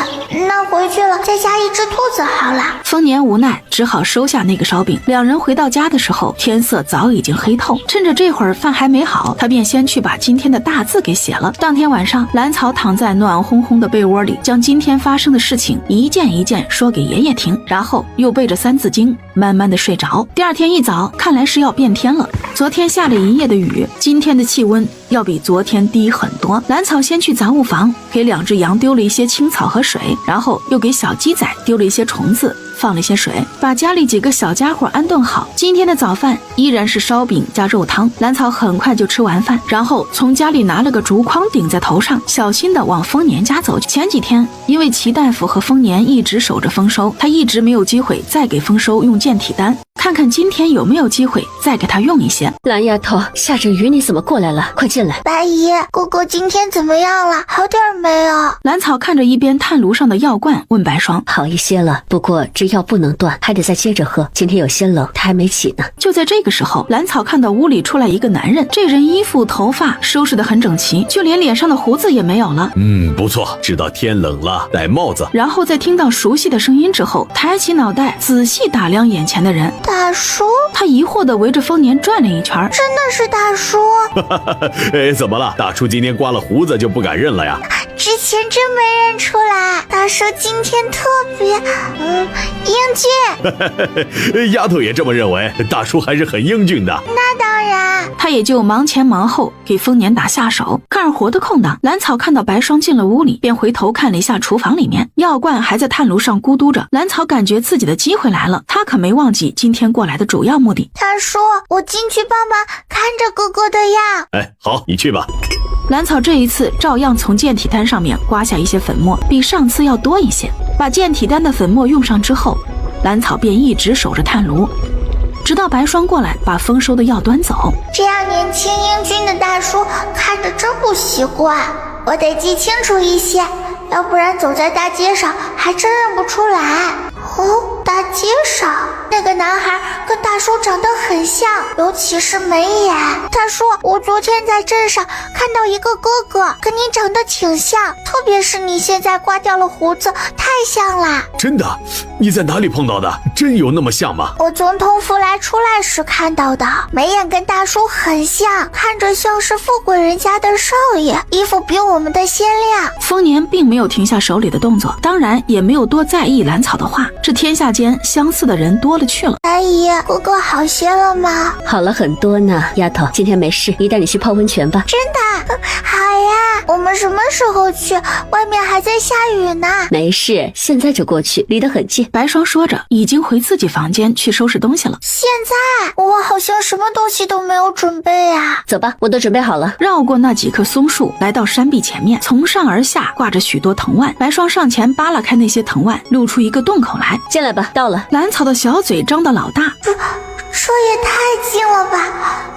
那回去了再加一只兔子好了。丰年无奈只好收下那个烧饼。两人回到家的时候，天色早已经黑透，趁着这会儿饭还没好，他便先去把今天的大字给写了。当天晚上，蓝草躺在暖烘烘的被窝里，将今天发生的事情一件一件说给爷爷听，然后又背着三字经慢慢的睡着。第二天一早，看来是要变天了。昨天下了一夜的雨，今天的气温要比昨天低很多。蓝草先去杂物房给2只羊丢了一些青草和水，然后又给小鸡仔丢了一些虫子，放了些水，把家里几个小家伙安顿好。今天的早饭依然是烧饼加肉汤。蓝草很快就吃完饭，然后从家里拿了个竹筐顶在头上，小心地往丰年家走去。前几天因为齐大夫和丰年一直守着丰收，他一直没有机会再给丰收用健体丹，看看今天有没有机会再给他用一些。蓝丫头，下着雨你怎么过来了？快进来。白姨，哥哥今天怎么样了？好点没有？蓝草看着一边炭炉上的药罐问白霜。好一些了，不过这药不能断，还得再接着喝，今天有些冷，他还没起呢。就在这个时候，蓝草看到屋里出来一个男人，这人衣服头发收拾得很整齐，就连脸上的胡子也没有了。不错，知道天冷了戴帽子。然后在听到熟悉的声音之后，抬起脑袋仔细打量眼前的人。大叔。他疑惑地围着丰年转了一圈。真的是大叔？怎么了？大叔今天刮了胡子就不敢认了呀？之前真没认出来，大叔今天特别英俊。丫头也这么认为，大叔还是很英俊的。那当然。他也就忙前忙后给丰年打下手。干活的空档，蓝草看到白霜进了屋里，便回头看了一下厨房里面，药罐还在炭炉上咕嘟着。蓝草感觉自己的机会来了，他可没忘记今天过来的主要目的。大叔，我进去帮忙看着哥哥的药。好，你去吧。蓝草这一次照样从健体丹上面刮下一些粉末，比上次要多一些。把健体丹的粉末用上之后，蓝草便一直守着炭炉，直到白霜过来把丰收的药端走。这样年轻英俊的大叔看着真不习惯，我得记清楚一些，要不然走在大街上还真认不出来。大街上那个男孩跟大叔长得很像，尤其是眉眼。大叔，我昨天在镇上看到一个哥哥，跟你长得挺像，特别是你现在刮掉了胡子，太像啦。真的？你在哪里碰到的？真有那么像吗？我从同福来出来时看到的，眉眼跟大叔很像，看着像是富贵人家的少爷，衣服比我们的鲜亮。丰年并没有停下手里的动作，当然也没有多在意蓝草的话。这天下间相似的人多了去了。阿姨，哥哥好些了吗？好了很多呢，丫头，今天没事，你带你去泡温泉吧。真的？好呀。我们什么时候去？外面还在下雨呢。没事，现在就过去，离得很近。白霜说着，已经回自己房间去收拾东西了。现在？我好像什么东西都没有准备啊。走吧，我都准备好了。绕过那几棵松树，来到山壁前面，从上而下挂着许多藤蔓。白霜上前扒拉开那些藤蔓，露出一个洞口来。进来吧，到了。蓝草的小嘴张得老大。这也太近了吧，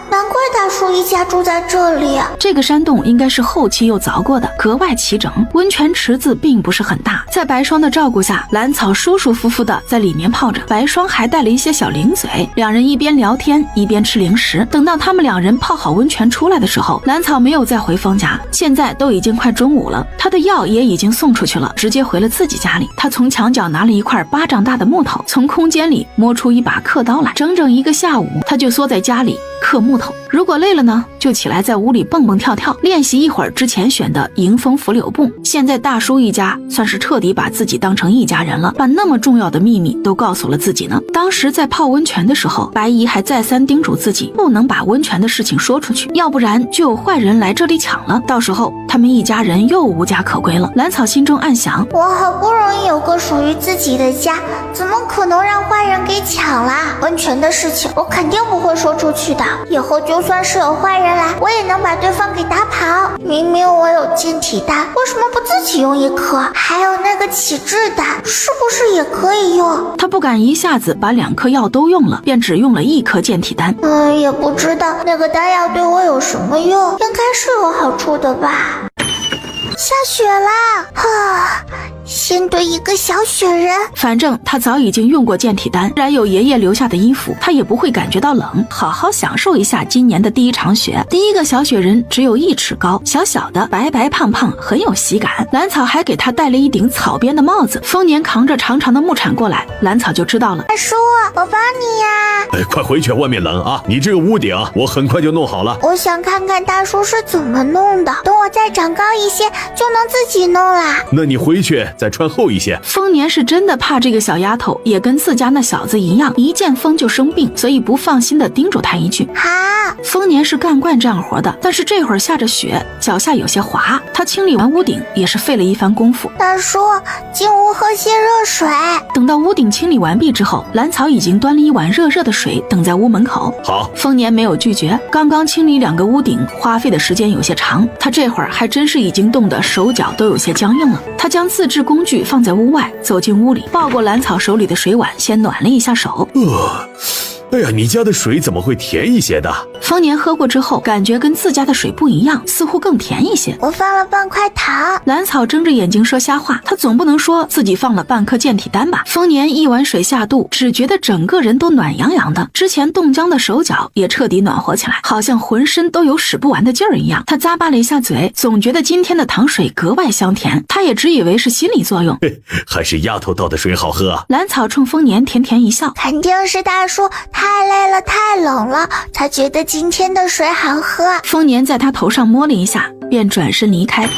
难怪大叔一家家住在这里。这个山洞应该是后期又凿过的，格外齐整。温泉池子并不是很大，在白霜的照顾下，兰草舒舒服服的在里面泡着，白霜还带了一些小零嘴，两人一边聊天一边吃零食。等到他们两人泡好温泉出来的时候，兰草没有再回方家，现在都已经快中午了，他的药也已经送出去了，直接回了自己家里。他从墙角拿了一块巴掌大的木头，从空间里摸出一把刻刀来，整整一个下午，他就缩在家里刻木头。如果累了呢，就起来在屋里蹦蹦跳跳，练习一会儿之前选的迎风拂柳步。现在大叔一家算是彻底把自己当成一家人了，把那么重要的秘密都告诉了自己呢。当时在泡温泉的时候，白姨还再三叮嘱自己不能把温泉的事情说出去，要不然就有坏人来这里抢了，到时候他们一家人又无家可归了。兰草心中暗想，我好不容易有个属于自己的家，怎么可能让坏人给抢啦？温泉的事情我肯定不会说出去的，以后就算是有坏人来，我也能把对方给打跑。明明我有健体丹，为什么不自己用一颗？还有那个启智丹，是不是也可以用？他不敢一下子把2颗药都用了，便只用了1颗健体丹。也不知道那个丹药对我有什么用，应该是有好处的吧。下雪啦！先堆一个小雪人。反正他早已经用过健体丹，然有爷爷留下的衣服，他也不会感觉到冷，好好享受一下今年的第一场雪。第一个小雪人只有1尺高，小小的，白白胖胖，很有喜感。兰草还给他戴了一顶草编的帽子。丰年扛着长长的木铲过来，兰草就知道了。大叔，我帮你呀！快回去，外面冷啊！你这个屋顶我很快就弄好了。我想看看大叔是怎么弄的，等我再长高一些就能自己弄啦。那你回去再穿厚一些。丰年是真的怕这个小丫头也跟自家那小子一样，一见风就生病，所以不放心的叮嘱他一句。好。丰年是干惯这样活的，但是这会儿下着雪，脚下有些滑，他清理完屋顶也是费了一番功夫。大叔，进屋喝些热水。等到屋顶清理完毕之后，兰草已经端了一碗热热的水等在屋门口。好。丰年没有拒绝，刚刚清理2个屋顶花费的时间有些长，他这会儿还真是已经冻得手脚都有些僵硬了。他将自制工具放在屋外，走进屋里，抱过兰草手里的水碗，先暖了一下手。哎呀，你家的水怎么会甜一些的？丰年喝过之后，感觉跟自家的水不一样，似乎更甜一些。我放了半块糖。兰草睁着眼睛说瞎话，他总不能说自己放了半颗健体丹吧？丰年一碗水下肚，只觉得整个人都暖洋洋的，之前冻僵的手脚也彻底暖和起来，好像浑身都有使不完的劲儿一样。他咂巴了一下嘴，总觉得今天的糖水格外香甜，他也只以为是心理作用。还是丫头倒的水好喝啊！兰草冲丰年甜甜一笑，肯定是大叔太累了太冷了，才觉得今天的水好喝。丰年在他头上摸了一下，便转身离开，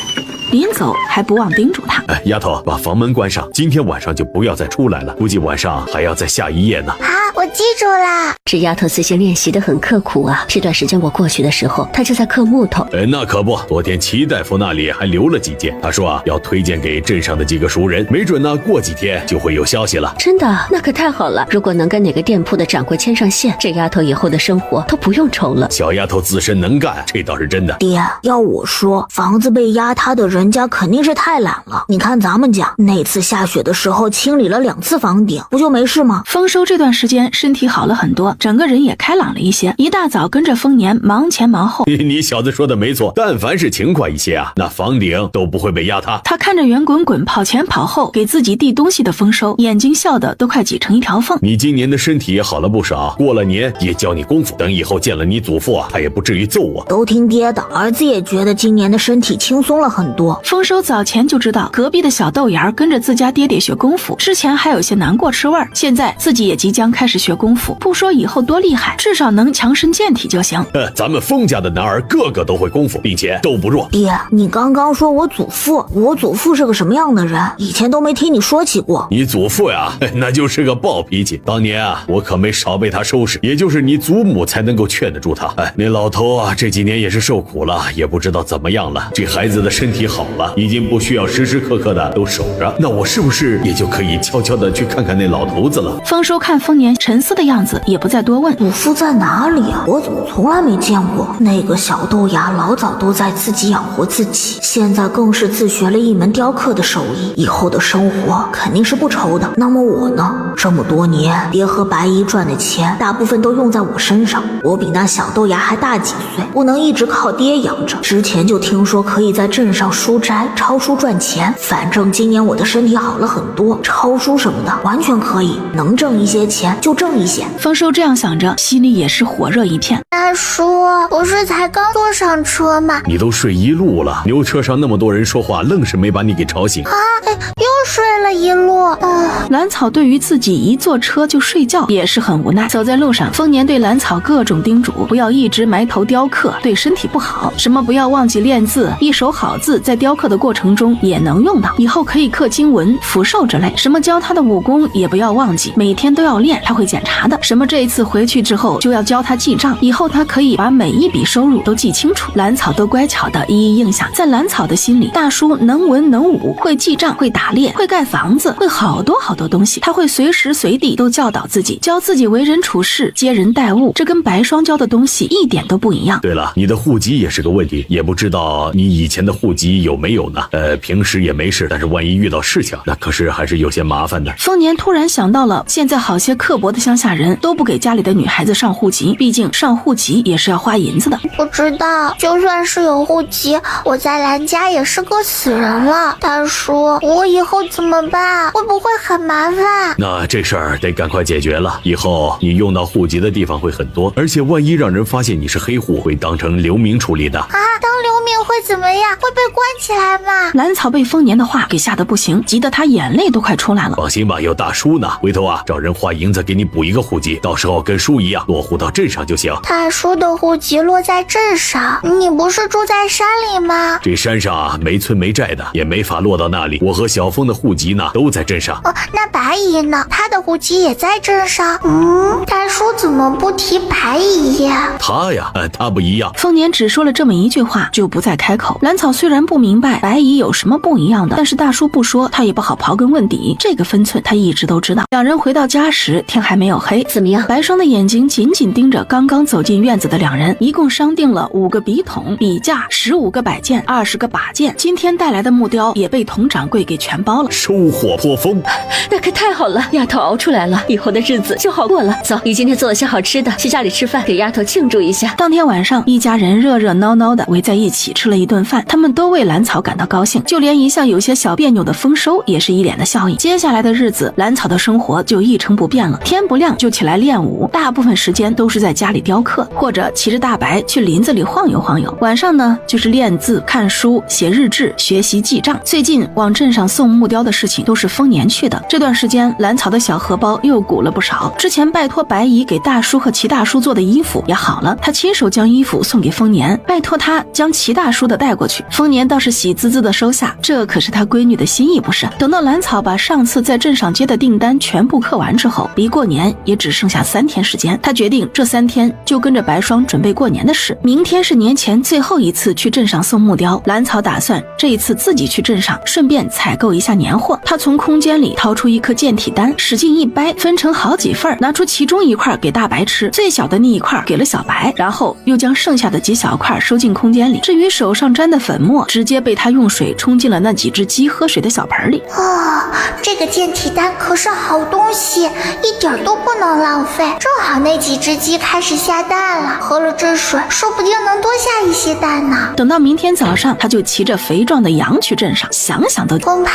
临走还不忘叮嘱他：丫头，把房门关上，今天晚上就不要再出来了，估计晚上还要再下一夜呢。好，我记住啦。这丫头自信练习得很刻苦啊，这段时间我过去的时候，她就在刻木头。那可不，昨天齐大夫那里还留了几件，他说要推荐给镇上的几个熟人，没准呢过几天就会有消息了。真的？那可太好了，如果能跟哪个店铺的掌柜牵上线，这丫头以后的生活都不用愁了。小丫头自身能干，这倒是真的。爹，要我说，房子被压塌的人家肯定是太懒了。你看咱们家那次下雪的时候清理了2次房顶，不就没事吗？丰收这段时间身体好了很多，整个人也开朗了一些，一大早跟着丰年忙前忙后。你小子说的没错，但凡是勤快一些啊，那房顶都不会被压塌。他看着圆滚滚跑前跑后给自己递东西的丰收，眼睛笑得都快挤成一条缝。你今年的身体也好了不少，过了年也教你功夫，等以后见了你祖父啊，他也不至于揍我。都听爹的，儿子也觉得今年的身体轻松了很多。丰收早前就知道隔壁的小豆芽跟着自家爹爹学功夫，之前还有些难过吃味儿，现在自己也即将开始学功夫，不说以后多厉害，至少能强身健体就行。咱们丰家的男儿个个都会功夫，并且都不弱。爹，你刚刚说我祖父是个什么样的人？以前都没听你说起过。你祖父呀，那就是个暴脾气，当年啊我可没少被他收拾，也就是你祖母才能够劝得住他。那老头啊这几年也是受苦了，也不知道怎么样了。这孩子的身体好了，已经不需要时时刻刻的都守着，那我是不是也就可以悄悄的去看看那老头子了？丰收看丰年沉沉思的样子，也不再多问。祖父在哪里啊？我怎么从来没见过？那个小豆芽老早都在自己养活自己，现在更是自学了一门雕刻的手艺，以后的生活肯定是不愁的。那么我呢？这么多年，爹和白姨赚的钱大部分都用在我身上，我比那小豆芽还大几岁，不能一直靠爹养着。之前就听说可以在镇上书斋抄书赚钱，反正今年我的身体好了很多，抄书什么的完全可以，能挣一些钱就挣一些。丰收这样想着，心里也是火热一片。大叔，不是才刚坐上车吗？你都睡一路了，牛车上那么多人说话，愣是没把你给吵醒啊！又睡了一路。兰草对于自己一坐车就睡觉也是很无奈。走在路上，丰年对兰草各种叮嘱，不要一直埋头雕刻，对身体不好。什么不要忘记练字，一手好字在雕刻的过程中也能用到，以后可以刻经文、符寿之类。什么教他的武功也不要忘记，每天都要练，他会检查的。什么这一次回去之后就要教他记账，以后他可以把每一笔收入都记清楚。兰草都乖巧的一一应下。在兰草的心里，大叔能文能武，会记账，会打猎，会盖房子，会好多好多东西。他会随时随地都教导自己，教自己为人处事、接人待物，这跟白霜教的东西一点都不一样。对了，你的户籍也是个问题，也不知道你以前的户籍有没有呢？平时也没事，但是万一遇到事情，那可是还是有些麻烦的。丰年突然想到了，现在好些刻薄的乡下人都不给家里的女孩子上户籍，毕竟上户籍也是要花银子的。不知道，就算是有户籍，我在兰家也是个死人了。大叔，我以后怎么办？会不会很麻烦？那这事儿得赶快解决了，以后你用到户籍的地方会很多，而且万一让人发现你是黑户，会当成流民处理的。当流民会怎么样？会被关起来吗？兰草被丰年的话给吓得不行，急得他眼泪都快出来了。放心吧，有大叔呢，回头找人花银子给你补一个户籍，到时候跟叔一样落户到镇上就行。大叔的户籍落在镇上，你不是住在山里吗？这山上没村没寨的，也没法落到那里。我和小峰的户籍呢都在镇上。那白姨呢？她的户籍也在镇上。大叔怎么不提白姨呀？他呀，他不一样。丰年只说了这么一句话，就不再开口。兰草虽然不明白白姨有什么不一样的，但是大叔不说，他也不好刨根问底，这个分寸他一直都知道。两人回到家时，天还没有黑。怎么样？白霜的眼睛紧紧盯着刚刚走进院子的两人，一共商定了5个笔筒、笔架、15个摆件、20个把件。今天带来的木雕也被佟掌柜给全包了，收获颇丰。那可太好了，丫头熬出来了，以后的日子就好过了。走，你今天做了些好吃的，去家里吃饭，给丫头庆祝一下。当天晚上，一家人热热闹闹的围在一起吃了一顿饭，他们都为兰草感到高兴，就连一向有些小别扭的丰收也是一脸的笑意。接下来的日子，兰草的生活就一成不变了，天不亮就起来练武，大部分时间都是在家里雕刻，或者骑着大白去林子里晃悠晃悠。晚上呢，就是练字、看书、写日志、学习记账。最近往镇上送木雕的事情都是丰年去的，这段时间兰草的小荷包又鼓了不少。之前拜托白姨给大叔和齐大叔做的衣服也好了，他亲手将衣服送给丰年，拜托他将齐大叔的带过去。丰年倒是喜滋滋的收下，这可是他闺女的心意不是？等到兰草把上次在镇上接的订单全部刻完之后，离过年也只剩下3天时间，他决定这3天就跟着白霜准备过年的事。明天是年前最后一次去镇上送木雕，兰草打算这一次自己去镇上，顺便采购一下年货。他从空间里掏出一颗健体丹，使劲一掰，分成好几份，拿出其中一块给大白吃，最小的那一块给了小白，然后又将剩下的几小块收进空间里。至于手上沾的粉末，直接被他用水冲进了那几只鸡喝水的小盆里。这个健体丹可是好东西，一点都不能浪费。正好那几只鸡开始下蛋了，喝了这水，说不定能多下一些蛋呢。等到明天早上，他就骑着肥壮的羊去镇上，想想都恐怕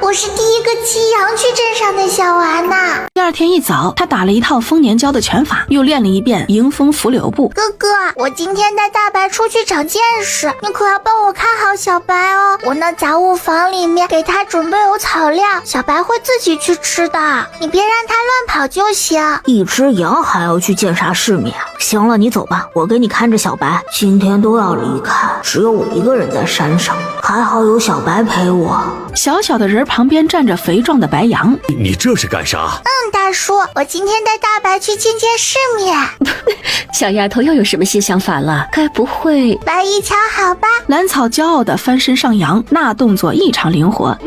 我是第一个骑羊去镇上的小娃呢。第二天一早，他打了一套丰年教的拳法，又练了一遍迎风拂柳步。哥哥，我今天带大白出去长见识，你可要帮我看好小白哦。我那杂物房里面给他准备有草料，小白会自己去吃的，你别让他乱跑就行。一只羊还要去见啥世面？行了，你走吧，我给你看着小白。今天都要离开，只有我一个人在山上，还好有小白陪我。小小的人旁边站着肥壮的白羊。你这是干啥？大叔，我今天带大白去见见世面。小丫头又有什么新想法了？该不会……白姨瞧好吧。兰草骄傲地翻身上羊，那动作异常灵活。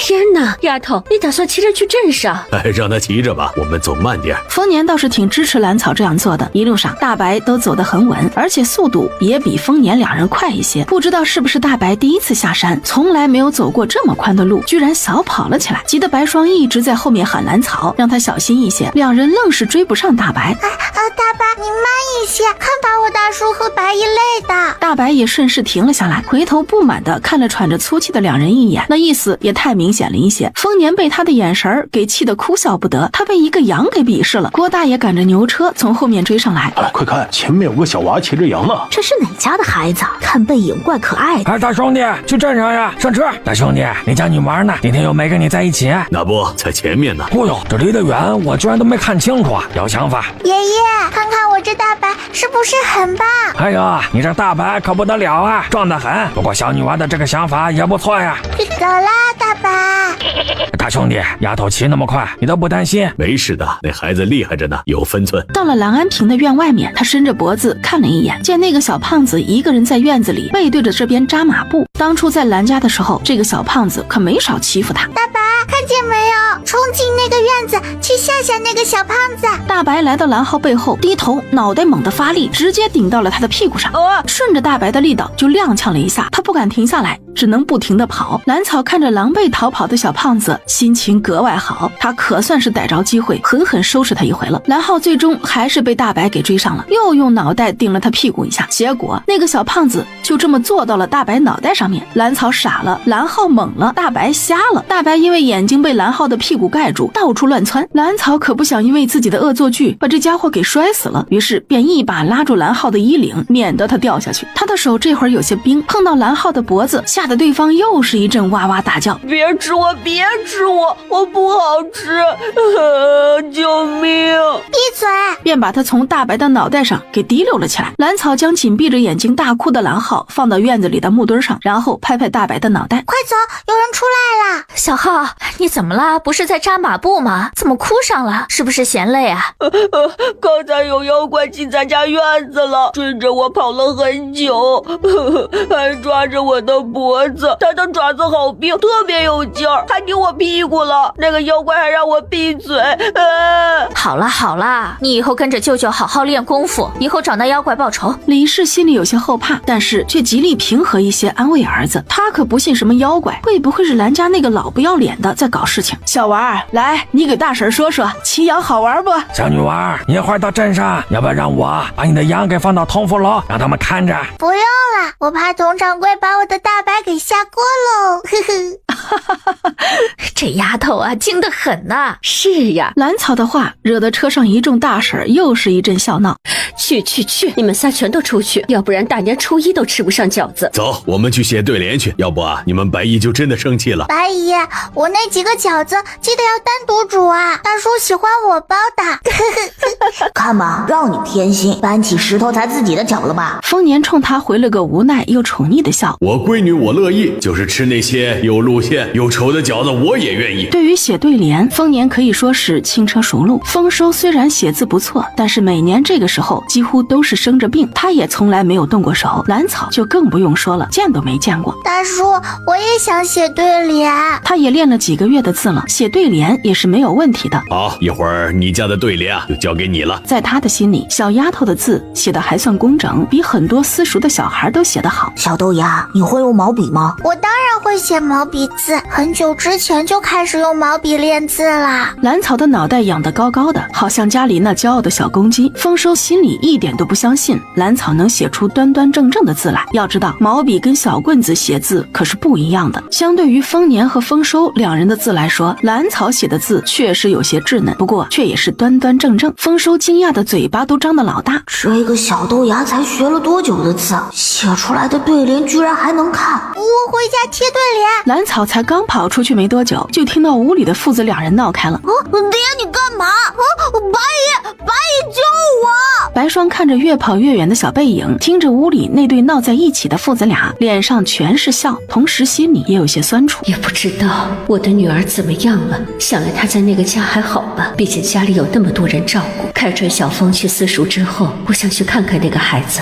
天哪，丫头，你打算骑着去镇上？让他骑着吧，我们走慢点。丰年倒是挺支持兰草这样做的，一路上大白都走得很稳，而且速度也比丰年两人快一些。不知道是不是大白第一次下山，从来没有走过这么宽的路，居然小跑了起来，急得白霜一直在后面喊兰草，让他小心一些。两人愣是追不上大白。大白，你慢一些，看把我大叔和白姨累的。大白也顺势停了下来，回头不满地看了喘着粗气的两人一眼，那意思也太明显了一些。丰年被他的眼神给气得哭笑不得，他被一个羊给鄙视了。郭大爷赶着牛车从后面追上来，快看，前面有个小娃骑着羊呢。这是哪家的孩子？看背影怪可爱的。大兄弟，去镇上呀，上车！大兄弟，你家女娃呢？今天又没跟你在一起？那不在前面呢。哦呦，这离得远，我居然都没看清楚啊！有想法。爷爷，看看我这大白是不是很棒？哎呦，你这大白可不得了啊，壮得很。不过小女娃的这个想法也不错呀。走啦，大白。大兄弟，丫头骑那么快，你都不担心？没事的，那孩子厉害着呢，有分寸。到了郎安平的院外面，他伸着脖子看了一眼，见那个小胖子一个人在院子里背对着这边扎马步。当初在兰家的时候，这个小胖子可没少欺负他。大白，看见没有？冲进那个院子去吓吓那个小胖子。大白来到兰浩背后，低头，脑袋猛地发力，直接顶到了他的屁股上。顺着大白的力道就踉跄了一下，他不敢停下来，只能不停地跑。兰草看着狼狈逃跑的小胖子，心情格外好，他可算是逮着机会狠狠收拾他一回了。兰浩最终还是被大白给追上了，又用脑袋顶了他屁股一下，结果那个小胖子就这么坐到了大白脑袋上面。兰草傻了，兰浩懵了，大白瞎了。大白因为眼睛被兰浩的屁股盖住，到处乱窜。兰草可不想因为自己的恶作剧把这家伙给摔死了，于是便一把拉住兰浩的衣领，免得他掉下去。他的手这会儿有些冰，碰到兰浩的脖子，吓得对方又是一阵哇哇大叫：别吃我，别吃我，我不好吃，救命！闭嘴！便把他从大白的脑袋上给提溜了起来。兰草将紧闭着眼睛大哭的兰浩放到院子里的木墩上，然后拍拍大白的脑袋：快走，有人出来了！小浩，你怎么了？不是在扎马步吗？怎么哭上了？是不是嫌累啊？刚才有妖怪进咱家院子了，追着我跑了很久，还抓着我的脖子，他的爪子好冰，特别有劲儿，还拧我屁股了。那个妖怪还让我闭嘴。好了好了，你以后跟着舅舅好好练功夫，以后找那妖怪报仇。李氏心里有些后怕，但是却极力平和一些，安慰儿子。他可不信什么妖怪，会不会是兰家那个老不要脸的在搞事情？小娃儿，来，你给大婶说说，骑羊好玩不？小女娃，你一会儿到镇上，要不要让我把你的羊给放到通府楼，让他们看着？不用了，我怕佟掌柜把我的大白给吓过喽。这丫头啊，精得很呐。是呀，兰草的话惹得车上一众大婶又是一阵笑闹。去，你们仨全都出去，要不然大年初一都吃不上饺子。走，我们去写对联去，要不啊，你们白姨就真的生气了。白姨，我那几个饺子记得要单独煮啊，大叔喜欢我包的。看吧，让你偏心，搬起石头砸自己的脚了吧？丰年冲他回了个无奈又宠溺的笑。我闺女我乐意，就是吃那些有路线有稠的饺子我也愿意。对于写对联，丰年可以说是轻车熟路。丰收虽然写字不错，但是每年这个时候几乎都是生着病，他也从来没有动过手。兰草就更不用说了，见都没见过。大叔，我也想写对联。他也练了几个月的字了，写对联也是没有问题的。好，一会儿你家的对联啊就交给你了。在他的心里，小丫头的字写得还算工整，比很多私塾的小孩都写得好。小豆芽，你会用毛笔吗？我当然会写毛笔字，很久之前就开始用毛笔练字啦。兰草的脑袋仰得高高的，好像家里那骄傲的小公鸡。丰收心里一点都不相信兰草能写出端端正正的字来。要知道，毛笔跟小棍子写字可是不一样的。相对于丰年和丰收两人的字来说，兰草写的字确实有些稚嫩，不过却也是端端正正。丰收惊讶的嘴巴都张得老大，这个小豆芽才学了多久的字，写出来的对联居然还能看。我回家贴对联。兰草才刚跑出去没多久，就听到屋里的父子两人闹开了。爹，你干嘛？白姨救我！白霜看着越跑越远的小背影，听着屋里那对闹在一起的父子俩，脸上全是笑，同时心里也有些酸楚。也不知道我的女儿怎么样了，想来她在那个家还好吧，毕竟家里有那么多人照顾。开春小风去私塾之后，我想去看看那个孩子。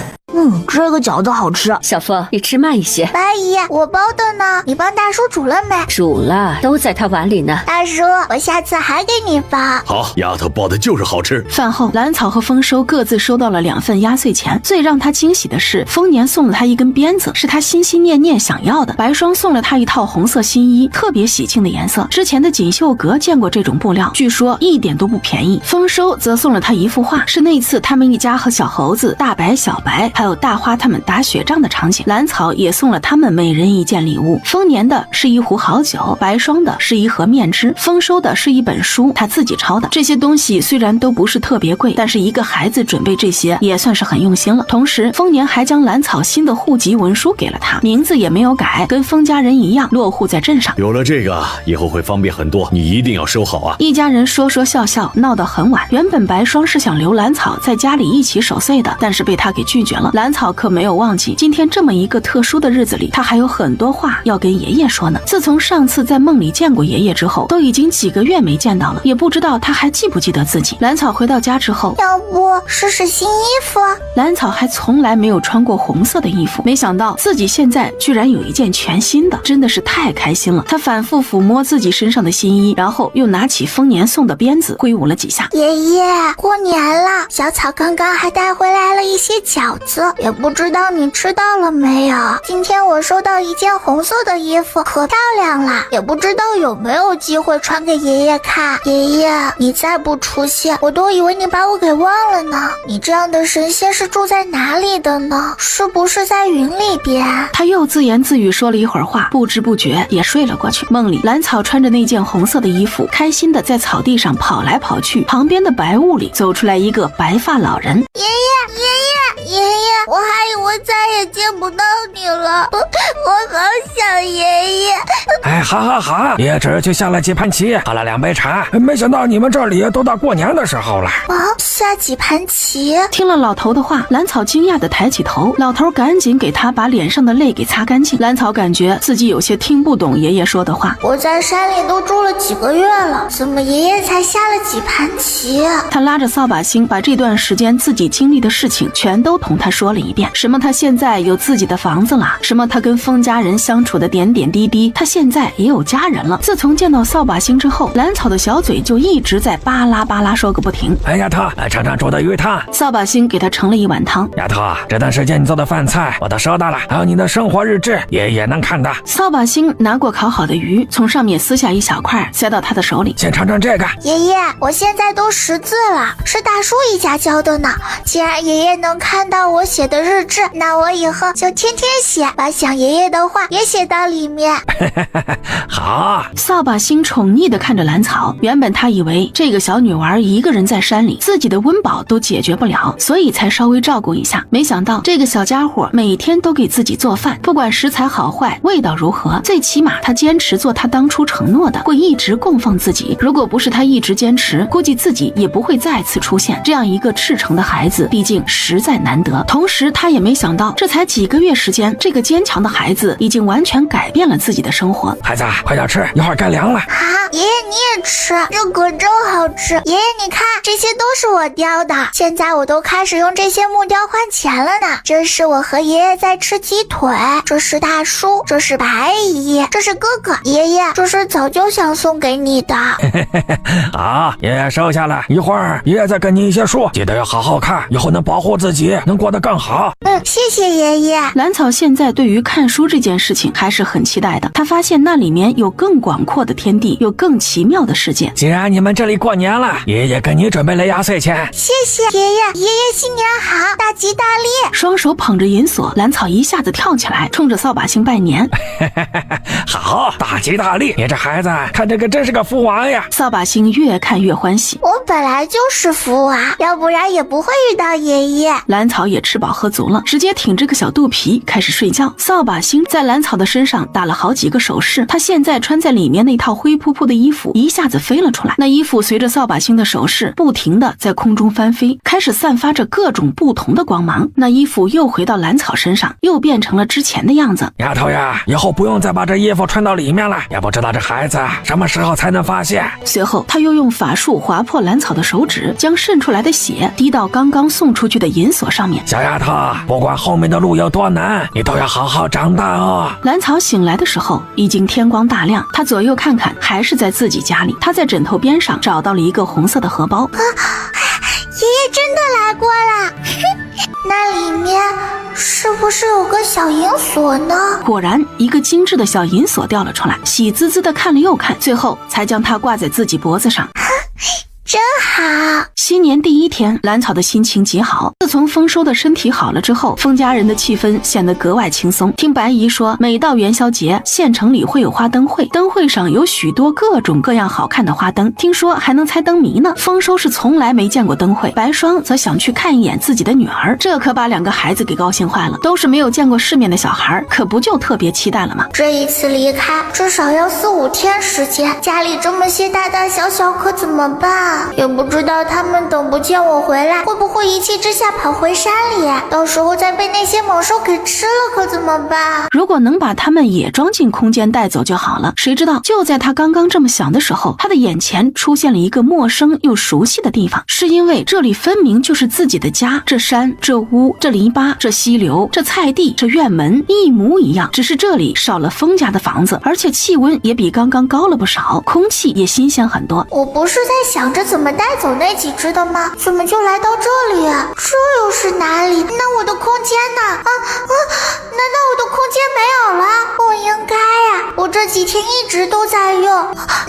这个饺子好吃。小凤，你吃慢一些。八姨，我包的呢，你帮大叔煮了没？煮了，都在他碗里呢。大叔，我下次还给你包。好，丫头包的就是好吃。饭后，兰草和丰收各自收到了2份压岁钱。最让他惊喜的是，丰年送了他一根鞭子，是他心心念念想要的。白霜送了他一套红色新衣，特别喜庆的颜色。之前的锦绣阁见过这种布料，据说一点都不便宜。丰收则送了他一幅画，是那次他们一家和小猴子、大白、小白还有大花他们打雪仗的场景。兰草也送了他们每人一件礼物，丰年的是一壶好酒，白霜的是一盒面汁，丰收的是一本书，他自己抄的。这些东西虽然都不是特别贵，但是一个孩子准备这些也算是很用心了。同时，丰年还将兰草新的户籍文书给了他，名字也没有改，跟丰家人一样落户在镇上。有了这个，以后会方便很多，你一定要收好啊！一家人说说笑笑，闹到很晚。原本白霜是想留兰草在家里一起守岁的，但是被他给拒绝了。兰草可没有忘记，今天这么一个特殊的日子里，他还有很多话要跟爷爷说呢。自从上次在梦里见过爷爷之后，都已经几个月没见到了，也不知道他还记不记得自己。兰草回到家之后，要不试试新衣服？兰草还从来没有穿过红色的衣服，没想到自己现在居然有一件全新的，真的是太开心了。他反复抚摸自己身上的新衣，然后又拿起丰年送的鞭子挥舞了几下。爷爷，过年了，小草刚刚还带回来了一些饺子，也不知道你吃到了没有。今天我收到一件红色的衣服，可漂亮了，也不知道有没有机会穿给爷爷看。爷爷，你再不出现，我都以为你把我给忘了呢。你这样的神仙是住在哪里的呢？是不是在云里边？他又自言自语说了一会儿话，不知不觉也睡了过去。梦里，兰草穿着那件红色的衣服，开心的在草地上跑来跑去。旁边的白雾里走出来一个白发老人。爷爷，我还以为再也见不到你了，我好想爷爷。哎，好，也只是去下了几盘棋，喝了2杯茶，没想到你们这里都到过年的时候了。下几盘棋？听了老头的话，兰草惊讶地抬起头，老头赶紧给他把脸上的泪给擦干净。兰草感觉自己有些听不懂爷爷说的话。我在山里都住了几个月了，怎么爷爷才下了几盘棋？他拉着扫把星，把这段时间自己经历的事情全都同他说了一遍。什么他现在有自己的房子了，什么他跟丰家人相处的点点滴滴，他现在也有家人了。自从见到扫把星之后，兰草的小嘴就一直在巴拉巴拉说个不停。哎，丫头，尝尝煮的鱼汤。扫把星给他盛了一碗汤。丫头，这段时间你做的饭菜我都收到了，还有你的生活日志也能看的。扫把星拿过烤好的鱼，从上面撕下一小块塞到他的手里。先尝尝这个。爷爷，我现在都识字了，是大叔一家教的呢。既然爷爷能看到我写的日志，那我以后就天天写，把想爷爷的话也写到里面。好。扫把星宠溺地看着兰草，原本他以为这个小女娃一个人在山里，自己的温饱都解决不了，所以才稍微照顾一下。没想到这个小家伙每天都给自己做饭，不管食材好坏，味道如何，最起码他坚持做他当初承诺的，会一直供奉自己。如果不是他一直坚持，估计自己也不会再次出现这样一个赤诚的孩子，毕竟实在难得。同时他也没想到，这才几个月时间，这个坚强的孩子已经完全改变了自己的生活。孩子，快点吃，一会儿该凉了。好，爷爷你也吃，这可真好吃。爷爷你看，这些都是我雕的，现在我都开始用这些木雕换钱了呢。这是我和爷爷在吃鸡腿，这是大叔，这是白姨，这是哥哥。爷爷，这是早就想送给你的。好，爷爷收下了，一会儿爷爷再跟你一些书，记得要好好看，以后能保护自己，能过得更好。谢谢爷爷。兰草现在对于看书这件事情还是很期待的，他发现那里面有更广阔的天地，有更奇妙的世界。既然你们这里过年了，爷爷给你准备了压岁钱。谢谢爷爷，爷爷新年好，大吉大利。双手捧着银锁，兰草一下子跳起来，冲着扫把星拜年。好，大吉大利！你这孩子看这个真是个福娃呀。扫把星越看越欢喜，我本来就是福娃，要不然也不会遇到爷爷。兰草也吃饱喝足了，直接挺着着个小肚皮开始睡觉。扫把星在蓝草的身上打了好几个手势，他现在穿在里面那套灰扑扑的衣服一下子飞了出来，那衣服随着扫把星的手势不停地在空中翻飞，开始散发着各种不同的光芒。那衣服又回到蓝草身上，又变成了之前的样子。丫头呀，以后不用再把这衣服穿到里面了，也不知道这孩子什么时候才能发现。随后他又用法术划破蓝草的手指，将渗出来的血滴到刚刚送出去的银锁上面。小丫头，不管后面的路有多难，你都要好好长大哦。蓝草醒来的时候已经天光大亮，他左右看看，还是在自己家里。他在枕头边上找到了一个红色的荷包。爷爷真的来过了，那里面是不是有个小银锁呢？果然，一个精致的小银锁掉了出来，喜滋滋的看了又看，最后才将它挂在自己脖子上。真好！新年第一天，蓝草的心情极好。自从丰收的身体好了之后，丰家人的气氛显得格外轻松。听白姨说，每到元宵节，县城里会有花灯会，灯会上有许多各种各样好看的花灯，听说还能猜灯谜呢。丰收是从来没见过灯会，白霜则想去看一眼自己的女儿，这可把两个孩子给高兴坏了。都是没有见过世面的小孩，可不就特别期待了吗？这一次离开至少要4、5天时间，家里这么些大大小小可怎么办？也不知道他们等不见我回来，会不会一气之下跑回山里？到时候再被那些猛兽给吃了，可怎么办？如果能把他们也装进空间带走就好了。谁知道就在他刚刚这么想的时候，他的眼前出现了一个陌生又熟悉的地方，是因为这里分明就是自己的家，这山、这屋、这篱笆、这溪流、这菜地、这院门一模一样，只是这里少了丰家的房子，而且气温也比刚刚高了不少，空气也新鲜很多。我不是在想着怎么带走那几只的吗？怎么就来到这里啊？这又是哪里？那我的空间呢？难道我的空间没有了？我应该呀，我这几天一直都在用。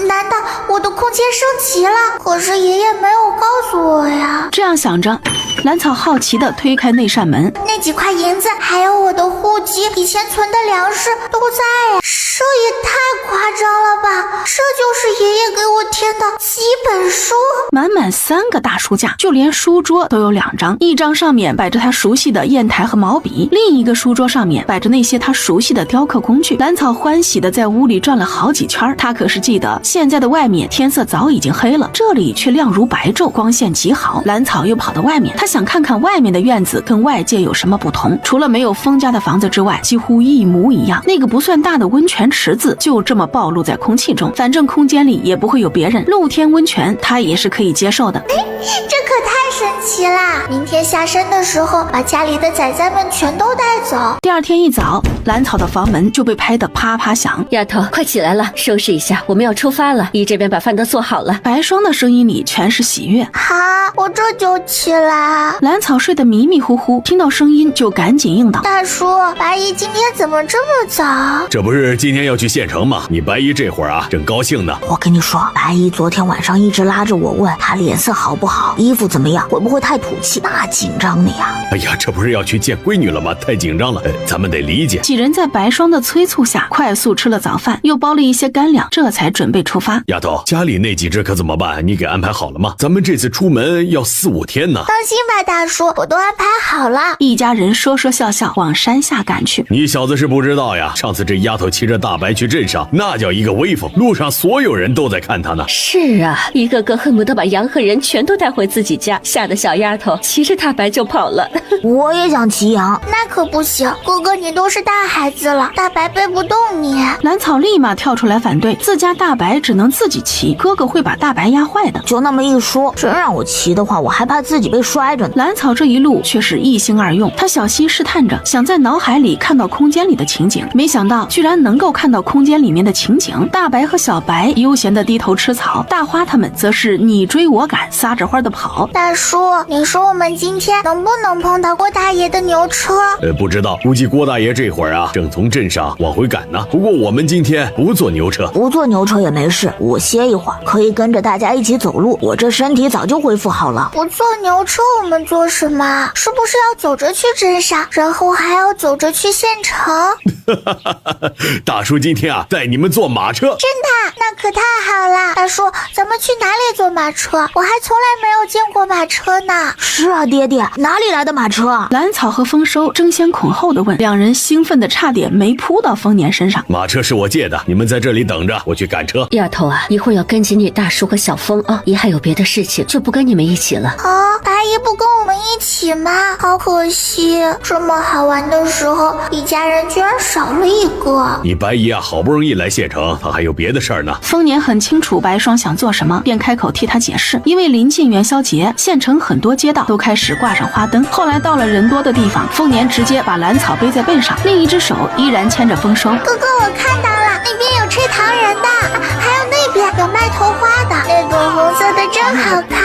难道我的空间升级了？可是爷爷没有告诉我呀。这样想着，蓝草好奇地推开那扇门，那几块银子还有我的户籍，以前存的粮食都在呀。这也太夸张了吧！这就是爷爷给我添的几本书，满满3个大书架，就连书桌都有2张，一张上面摆着他熟悉的砚台和毛笔，另一个书桌上面摆着那些他熟悉的雕刻工具。蓝草欢喜地在屋里转了好几圈，他可是记得现在的外面天色早已经黑了，这里却亮如白昼，光线极好。蓝草又跑到外面，他想看看外面的院子跟外界有什么不同，除了没有丰家的房子之外，几乎一模一样。那个不算大的温泉池子就这么暴露在空气中，反正空间里也不会有别人，露天温泉他也是可以接受的。这可太神奇啦！明天下山的时候把家里的崽崽们全都带走。第二天一早，蓝草的房门就被拍得啪啪响。丫头，快起来了，收拾一下，我们要出发了。姨这边把饭都做好了。白霜的声音里全是喜悦。好，我这就起来。蓝草睡得迷迷糊糊，听到声音就赶紧应道：大叔，白姨今天怎么这么早？这不是今天要去县城吗？你白姨这会儿啊正高兴呢。我跟你说，白姨昨天晚上一直拉着我问她脸色好不好，衣服怎么样，会不会太土气，那紧张的呀。哎呀，这不是要去见闺女了吗？太紧张了，咱们得理解。几人在白霜的催促下快速吃了早饭，又包了一些干粮，这才准备出发。丫头，家里那几只可怎么办？你给安排好了吗？咱们这次出门要4、5天呢。放心吧，大叔，我都安排好了。一家人说说笑笑往山下赶去。你小子是不知道呀，上次这丫头骑着大白去镇上，那叫一个威风，路上所有人都在看她呢。是啊，一个个恨不得把羊和人全都带回自己家，吓得小丫头骑着大白就跑了。我也想骑羊。那可不行，哥哥你都是大孩子了，大白背不动你。蓝草立马跳出来反对，自家大白只能自己骑，哥哥会把大白压坏的。就那么一说，真让我骑的话，我还怕自己被摔着呢。蓝草这一路却是一心二用，他小心试探着，想在脑海里看到空间里的情景，没想到居然能够看到空间里面的情景。大白和小白悠闲地低头吃草，大花他们则是你追我赶，撒着欢的跑。大叔，你说我们今天能不能碰到郭大爷的牛车？不知道，估计郭大爷这会儿啊正从镇上往回赶呢。不过我们今天不坐牛车。不坐牛车也没事，我歇一会儿，可以跟着大家一起走路，我这身体早就恢复好了。不坐牛车我们做什么？是不是要走着去镇上，然后还要走着去县城？大叔今天啊，带你们坐马车。真的？那可太好了。大叔，咱们去哪里坐马车？我还从来没有见过马车呢。是啊，爹爹，哪里来的马车？蓝草和丰收争先恐后的问，两人兴奋的差点没扑到丰年身上。马车是我借的，你们在这里等着，我去赶车。丫头啊，一会儿要跟紧你大叔和小峰啊，姨还有别的事情，就不跟你们一起了。啊，白姨不跟我们一起吗？好可惜，这么好玩的时候，一家人居然少了一个。你白姨啊，好不容易来县城，她还有别的事儿呢。丰年很清楚白霜想做什么，便开口替他解释。因为临近元宵节，县城很多街道都开始挂上花灯。后来到了人多的地方，丰年直接把蓝草背在背上，另一只手依然牵着丰收。哥哥，我看到了，那边有吹糖人的，还有那边有卖头花的，那个红色的真好看。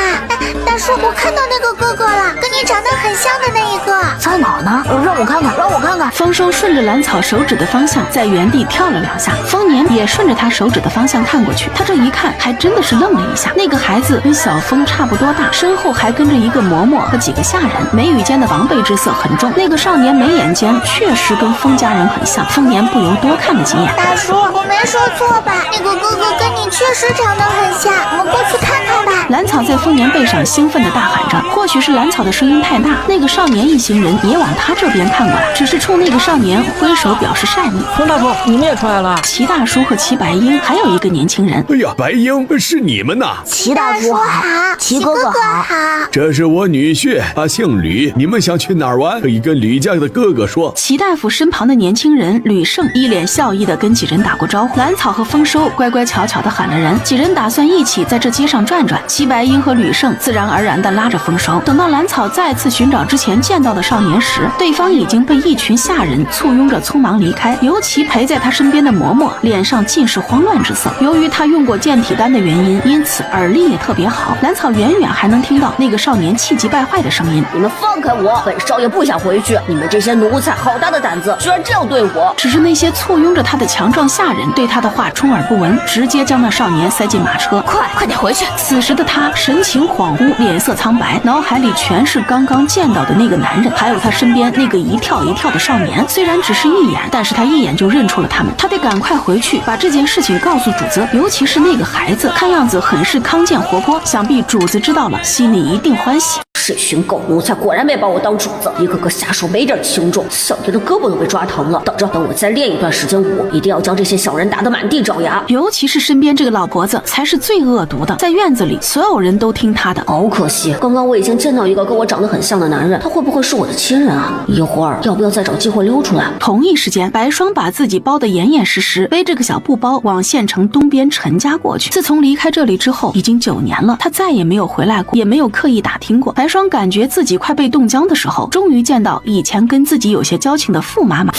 大叔，我看到那个哥哥了，跟你长得很像的那一个。在哪儿呢？让我看看，让我看看。丰收顺着蓝草手指的方向，在原地跳了2下。丰年也顺着他手指的方向看过去，他这一看，还真的是愣了一下。那个孩子跟小峰差不多大，身后还跟着一个嬷嬷和几个下人，眉宇间的防备之色很重。那个少年眉眼间确实跟丰家人很像，丰年不由多看了几眼。大叔，我没说错吧？那个哥哥跟你确实长得很像，我们过去看看吧。蓝草在丰年背上兴奋地大喊着，或许是蓝草的声音太大，那个少年一行人也往他这边看过来，只是冲那个少年挥手表示善意。丰大叔，你们也出来了。齐大叔和齐白英还有一个年轻人。哎呀，白英，是你们呐！齐大叔好，齐哥哥好。这是我女婿，他姓吕，你们想去哪儿玩？可以跟吕家的哥哥说。齐大夫身旁的年轻人吕胜一脸笑意地跟几人打过招呼。蓝草和丰收乖乖巧巧地喊了人，几人打算一起在这街上转转。齐白英和吕胜自然而然地拉着丰收。等到蓝草再次寻找之前见到的少年时，对方已经被一群下人簇拥着匆忙离开，尤其陪在他身边的嬷嬷脸上尽是慌乱之色。由于他用过健体丹的原因，因此耳力也特别好。蓝草远远还能听到那个少年气急败坏的声音：“你们放开我！本少爷不想回去，你们这些奴才，好大的胆子，居然这样对我！”只是那些簇拥着他的强壮下人对他的话充耳不闻，直接将那少年塞进马车。快点回去！此时的他神情恍惚，脸色苍白，脑海里全是刚刚见到的那个男人，还有他身边那个一跳一跳的少年。虽然只是一眼，但是他一眼就认出了他们。他得赶快回去把这件事情告诉主子，尤其是那个孩子，看样子很是康健活泼，想必主子知道了，心里一定欢喜。这群狗奴才果然没把我当主子，一个个下手没点轻重，小爷的胳膊都被抓疼了。等我再练一段时间武，一定要将这些小人打得满地找牙。尤其是身边这个老婆子才是最恶毒的，在院子里所有人都听她的。好可惜，刚刚我已经见到一个跟我长得很像的男人，他会不会是我的亲人啊？一会儿要不要再找机会溜出来？同一时间，白霜把自己包得严严实实，背着个小布包往县城东边陈家过去。自从离开这里之后，已经9年了，他再也没有回来过，也没有刻意打听过。白霜感觉自己快被冻僵的时候，终于见到以前跟自己有些交情的傅妈妈。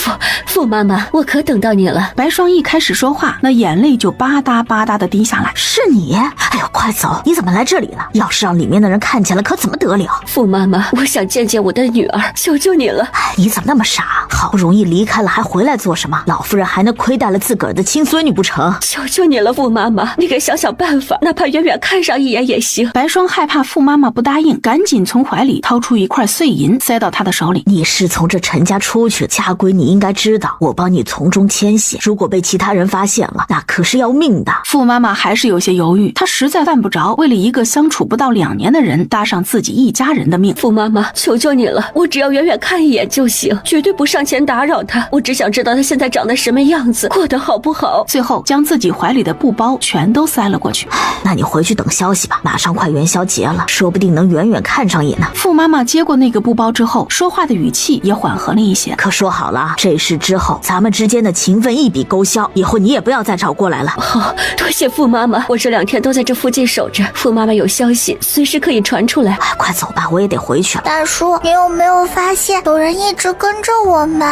傅妈妈，我可等到你了。白霜一开始说话，那眼泪就吧嗒吧嗒的滴下来。是你？哎呦，快走！你怎么来这里了？要是让里面的人看见了，可怎么得了？傅妈妈，我想见见我的女儿，求求你了。你怎么那么傻？好不容易离开了，还回来做什么？老夫人还能亏待了自个儿的亲孙女不成？求求你了，傅妈妈，你给想想办法，哪怕远远看上一眼也行。白霜害怕傅妈妈不答应，赶紧从怀里掏出一块碎银塞到她的手里。你是从这陈家出去，家规你应该知道，我帮你从中牵线，如果被其他人发现了，那可是要命的。傅妈妈还是有些犹豫，她实在犯不着为了一个相处不到2年的人搭上自己一家人的命。傅妈妈，求求你了，我只要远远看一眼就行，绝对不上前打扰他。我只想知道他现在长得什么样子，过得好不好。最后将自己怀里的布包全都塞了过去。那你回去等消息吧，马上快元宵节了，说不定能远远看上眼呢。傅妈妈接过那个布包之后，说话的语气也缓和了一些。可说好了，这事之后咱们之间的情分一笔勾销，以后你也不要再找过来了。好，多谢傅妈妈，我这2天都在这附近守着，傅妈妈有消息随时可以传出来。快走吧，我也得回去了。大叔，你有没有发现有人一直跟着我们？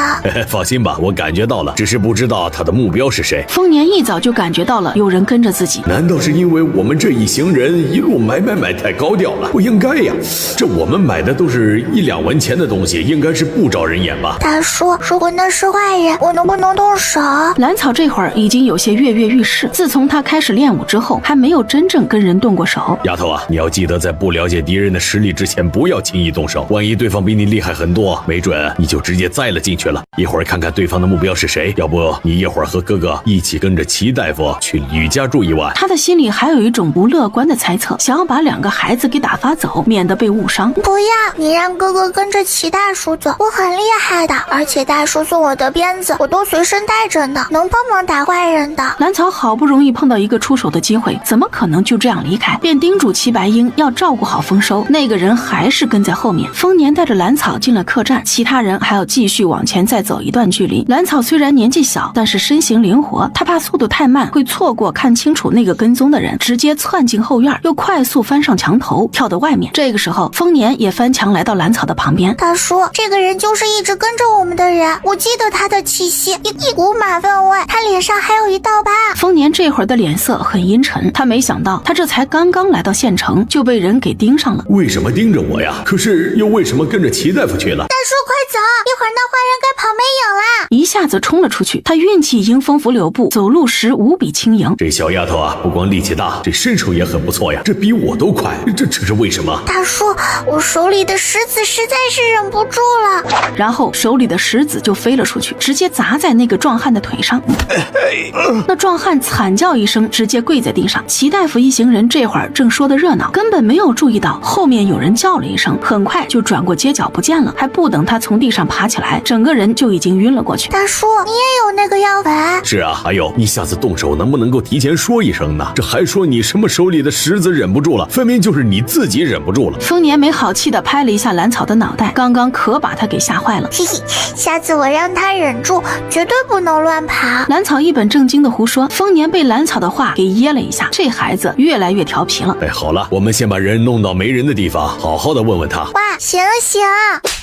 放心吧，我感觉到了，只是不知道他的目标是谁。丰年一早就感觉到了有人跟着自己，难道是因为我们这一行人一路买太高调了？不应该呀！这我们买的都是1、2文钱的东西，应该是不招人眼吧？大叔，如果那是坏人，我能不能动手？兰草这会儿已经有些跃跃欲试，自从他开始练武之后，还没有真正跟人动过手。丫头啊，你要记得在不了解敌人的实力之前，不要轻易动手。万一对方比你厉害很多，没准你就直接栽了进去了。一会儿看看对方的目标是谁，要不你一会儿和哥哥一起跟着齐大夫去吕家住1晚。他的心里还有一种不乐观的猜测，想要把2个孩子给打发走，免得被误伤。不要，你让哥哥跟着齐大叔走，我很厉害的，而且大叔送我的鞭子我都随身带着呢，能帮忙打坏人的。兰草好不容易碰到一个出手的机会，怎么可能就这样离开？便叮嘱齐白英要照顾好丰收，那个人还是跟在后面。丰年带着兰草进了客栈，其他人还要继续往前再走一段距离。兰草虽然年纪小，但是身形灵活，他怕速度太慢会错过看清楚那个跟踪的人，直接窜进后院，又快速翻上墙头跳到外面。这个时候丰年也翻墙来到兰草的旁边。大叔，这个人就是一直跟着我们的人，我记得他的气息，一股马粪味，他脸上还有一道疤。丰年这会儿的脸色很阴沉，他没想到他这才刚刚来到县城就被人给盯上了。为什么盯着我呀？可是又为什么跟着齐大夫去了？大叔快走，一会儿那坏人该跑没影了。一下子冲了出去，他运气已经风拂柳步，走路时无比轻盈。这小丫头啊，不光力气大，这身手也很不错呀，这比我都快，这是为什么？大叔，我手里的石子实在是忍不住了。然后手里的石子就飞了出去，直接砸在那个壮汉的腿上。那壮汉惨叫一声，直接跪在地上。齐大夫一行人这会儿正说得热闹，根本没有注意到后面有人叫了一声，很快就转过街角不见了。还不等他从地上爬起来，整个人就已经晕了过去。大叔，你也有那个药粉？是啊，还有，你下次动手能不能够提前说一声呢？这还说你什么手里的石子忍不住了，分明就是你自己忍不住了。丰年没好气地拍了一下兰草的脑袋，刚刚可把他给吓坏了。嘿嘿，下次我让他忍住，绝对不能乱爬。兰草一本正经的胡说，丰年被兰草的话给噎了一下，这孩子越来越调皮了。哎，好了，我们先把人弄到没人的地方，好好的问问他。哇，行行，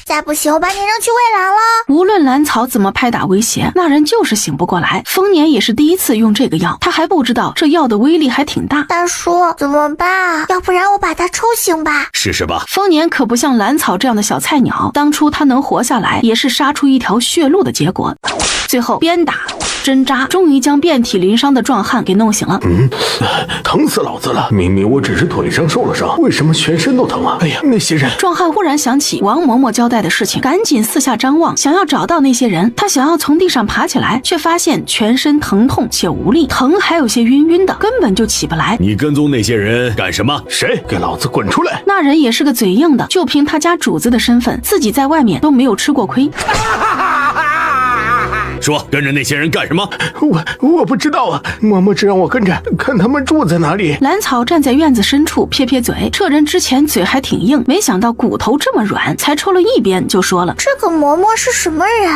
再不行我把你扔去喂狼了。无论兰草怎么拍打威胁，那人就是醒不过来。丰年也是第一次用这个药，他还不知道这药的威力还挺大。大叔，怎么办？要不然我把他抽醒吧。试试吧。丰年可不像兰草这样的小菜鸟，当初他能活下来，也是杀出一条血路的结果。最后鞭打针扎，终于将遍体鳞伤的壮汉给弄醒了。疼死老子了！明明我只是腿上受了伤，为什么全身都疼啊？哎呀，那些人！壮汉忽然想起王嬷嬷交代的事情，赶紧四下张望，想要找到那些人。他想要从地上爬起来，却发现全身疼痛且无力，疼还有些晕晕的，根本就起不来。你跟踪那些人干什么？谁？给老子滚出来！那人也是个嘴硬的，就凭他家主子的身份，自己在外面都没有吃过亏。说跟着那些人干什么？我不知道啊，嬷嬷只让我跟着，看他们住在哪里。兰草站在院子深处撇撇嘴，这人之前嘴还挺硬，没想到骨头这么软，才抽了一鞭就说了：这个嬷嬷是什么人？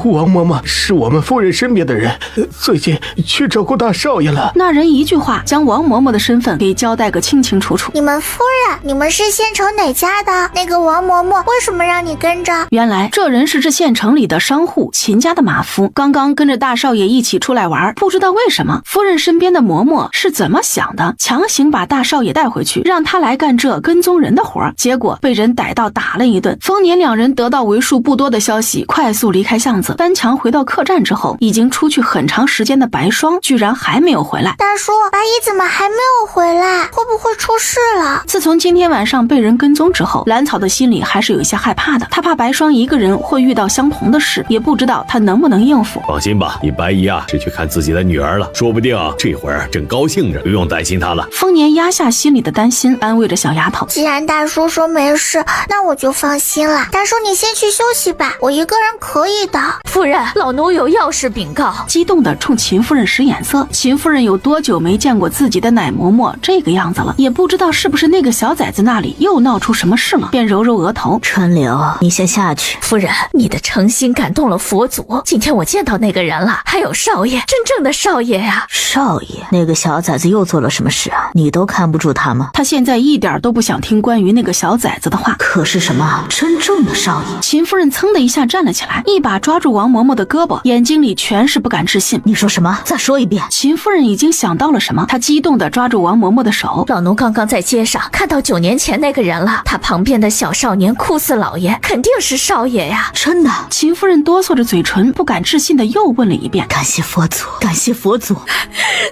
王嬷嬷是我们夫人身边的人，最近去照顾大少爷了。那人一句话将王嬷嬷的身份给交代个清清楚楚。你们夫人，你们是县城哪家的？那个王嬷嬷为什么让你跟着？原来这人是这县城里的商户秦家的马夫，刚刚跟着大少爷一起出来玩，不知道为什么夫人身边的嬷嬷是怎么想的，强行把大少爷带回去，让他来干这跟踪人的活，结果被人逮到打了一顿。丰年两人得到为数不多的消息，快速离开巷子，翻墙回到客栈之后，已经出去很长时间的白霜居然还没有回来。大叔，白衣怎么还没有回来？会不会出事了？自从今天晚上被人跟踪之后，兰草的心里还是有一些害怕的，他怕白霜一个人会遇到相同的事，也不知道他能不能应付。放心吧，你白姨啊是去看自己的女儿了，说不定这会儿正高兴着，不用担心她了。丰年压下心里的担心，安慰着小丫头。既然大叔说没事，那我就放心了。大叔你先去休息吧，我一个人可以的。夫人，老奴有要事禀告。激动地冲秦夫人使眼色。秦夫人有多久没见过自己的奶嬷嬷这个样子了，也不知道是不是那个小崽子那里又闹出什么事了，便揉揉额头。川流，你先下去。夫人，你的诚心感动了佛祖，今天我见到那个人了，还有少爷，真正的少爷呀！少爷，那个小崽子又做了什么事啊？你都看不住他吗？他现在一点都不想听关于那个小崽子的话。可是什么真正的少爷？秦夫人噌的一下站了起来，一把抓住王嬷嬷的胳膊，眼睛里全是不敢置信。你说什么？再说一遍。秦夫人已经想到了什么，她激动地抓住王嬷嬷的手。老奴刚刚在街上看到9年前那个人了，他旁边的小少年酷似老爷，肯定是少爷呀！真的？秦夫人哆嗦着嘴唇，不敢置信地又问了一遍。感谢佛祖，感谢佛祖。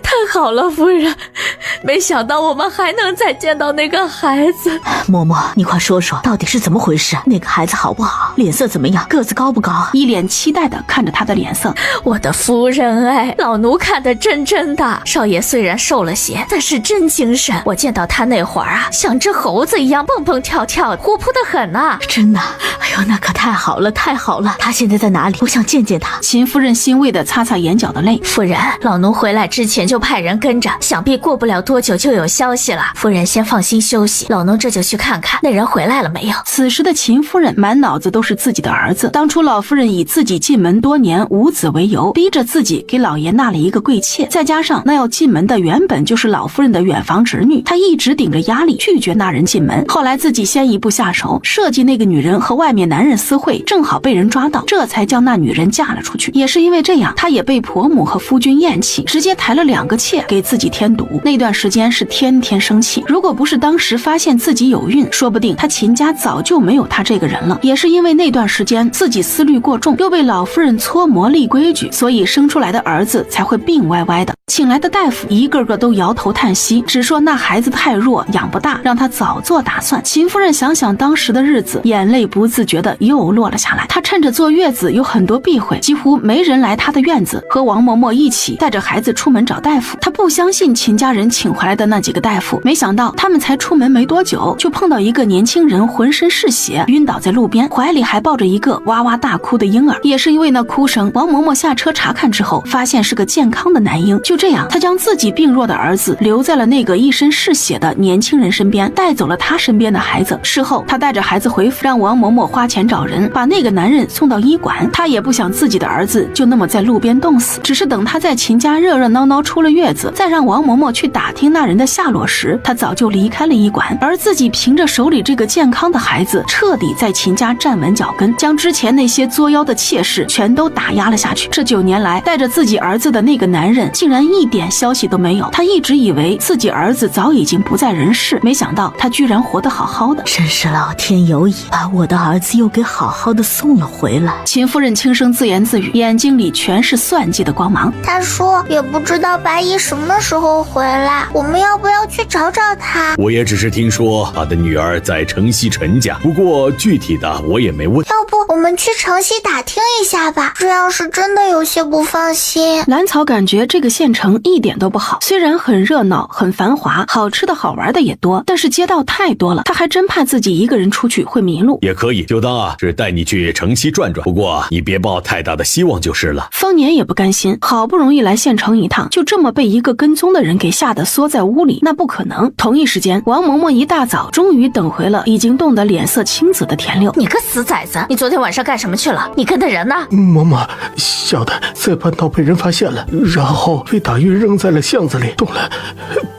太好了，夫人，没想到我们还能再见到那个孩子。嬷嬷，你快说说，到底是怎么回事？那个孩子好不好？脸色怎么样？个子高不高？一脸期待地看着他的脸色。我的夫人哎，老奴看得真的。少爷虽然瘦了些，但是真精神。我见到他那会儿啊，像只猴子一样蹦蹦跳跳，活泼得很呐。真的？哎呦，那可太好了，太好了！他现在在哪里？我想见见他。秦夫人欣慰地擦擦眼角的泪。夫人，老奴回来之前就派人跟着，想必过不了多久就有消息了。夫人先放心休息，老奴这就去看看那人回来了没有。此时的秦夫人满脑子都是自己的儿子。当初老夫人以自己进门多年无子为由，逼着自己给老爷纳了一个贵妾，再加上那要进门的原本就是老夫人的远房侄女，她一直顶着压力拒绝纳人进门。后来自己先一步下手，设计那个女人和外面男人私会，正好被人抓到，这才将那女人嫁了出去。也是因为这样，她也被婆母和夫君厌弃，直接抬了2个妾给自己添堵。那段时间是天天生气，如果不是当时发现自己有孕，说不定她秦家早就没有她这个人了。也是因为那段时间自己思虑过重，又被老夫人搓磨立规矩，所以生出来的儿子才会病歪歪的。请来的大夫一个个都摇头叹息，只说那孩子太弱，养不大，让他早做打算。秦夫人想想当时的日子，眼泪不自觉的又落了下来。她趁着坐月子有很多避讳，几乎没人来她的院子，和王嬷嬷一起带着孩子出门找大夫。她不相信秦家人请回来的那几个大夫，没想到他们才出门没多久，就碰到一个年轻人浑身是血，晕倒在路边，怀里还抱着一个哇哇大哭的婴儿。也是因为那哭声，王嬷嬷下车查看之后，发现是个健康的男婴。就这样，她将自己病弱的儿子留在了那个一身是血的年轻人身边，带走了他身边的孩子。事后，她带着孩子回府，让王嬷嬷花钱找人把那个男人送到医馆。她也不想自己的儿子就那么在路边冻死，只是等她在秦家热热闹闹出了月子，再让王嬷嬷去打听那人的下落时，她早就离开了医馆，而自己凭着手里这个健康的孩子，彻底在秦家站稳脚跟，将之前那些作妖的妾室全都打压了下去。这9年来，带着自己儿子的那个男人竟然一点消息都没有。她一直以为自己儿子早已经不在人世，没想到他居然活得好好的。真是老天有眼，把我的儿子又给好好的送了回来。秦夫人轻声自言自语，眼睛里全是算计的光芒。他说也不知道白姨什么时候回来，我们要不要去找找他？我也只是听说他的女儿在城西陈家，不过具体的我也没问。要不我们去城西打听一下吧，这样是真的有些不放心。兰草感觉这个县城一点都不好，虽然很热闹很繁华，好吃的好玩的也多，但是街道太多了，他还真怕自己一个人出去会迷路。也可以，就当是带你去城西转转，不过你别抱太大的希望就是了。方年也不甘心，好不容易来县城一趟，就这么被一个跟踪的人给吓得缩在屋里，那不可能。同一时间，王嬷嬷一大早终于等回了已经冻得脸色青紫的田六。你个死崽子，你昨天晚上干什么去了？你跟的人呢？嬷嬷，小的在半道被人发现了，然后被打晕扔在了巷子里，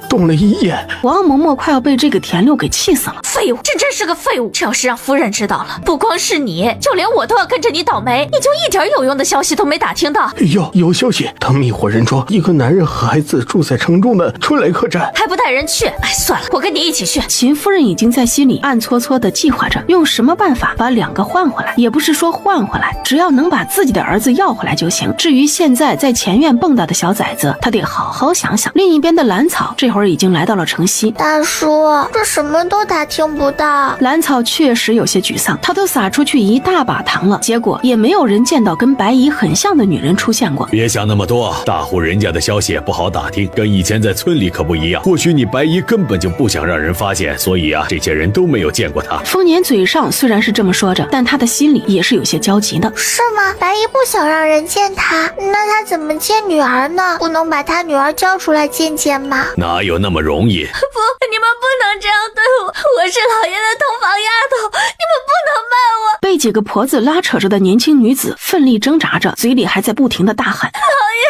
冻了一夜。王嬷嬷快要被这个田六给气死了。废物，这真是个废物！这要是让夫人知道了，不光是你，就连我都要跟着你倒霉。你就一点有用的消息都没打听到？有消息，他们一伙人说一个男人和孩子住在城中的春雷客栈，还不带人去？哎，算了，我跟你一起去。秦夫人已经在心里暗搓搓地计划着用什么办法把2个换回来，也不是说换回来，只要能把自己的儿子要回来就行。至于现在在前院蹦跶的小崽子，他得好好想想。另一边的兰草这会儿已经来到了城西。大叔，这什么都打听不到。兰草确实有些沮丧，他都撒出去一大把糖了，结果也没有人见到跟白姨很像的女人出现过。别想那么多，大户人家的消息不好打听，跟以前在村里可不一样。或许你白姨根本就不想让人发现，所以这些人都没有见过她。丰年嘴上虽然是这么说着，但他的心里也是有些焦急的。是吗？白姨不想让人见她，那她怎么见女儿呢？不能把她女儿叫出来见见吗？哪有有那么容易。不，你们不能这样对我，我是老爷的同房丫头，你们不能卖我。被几个婆子拉扯着的年轻女子奋力挣扎着，嘴里还在不停的大喊：老爷，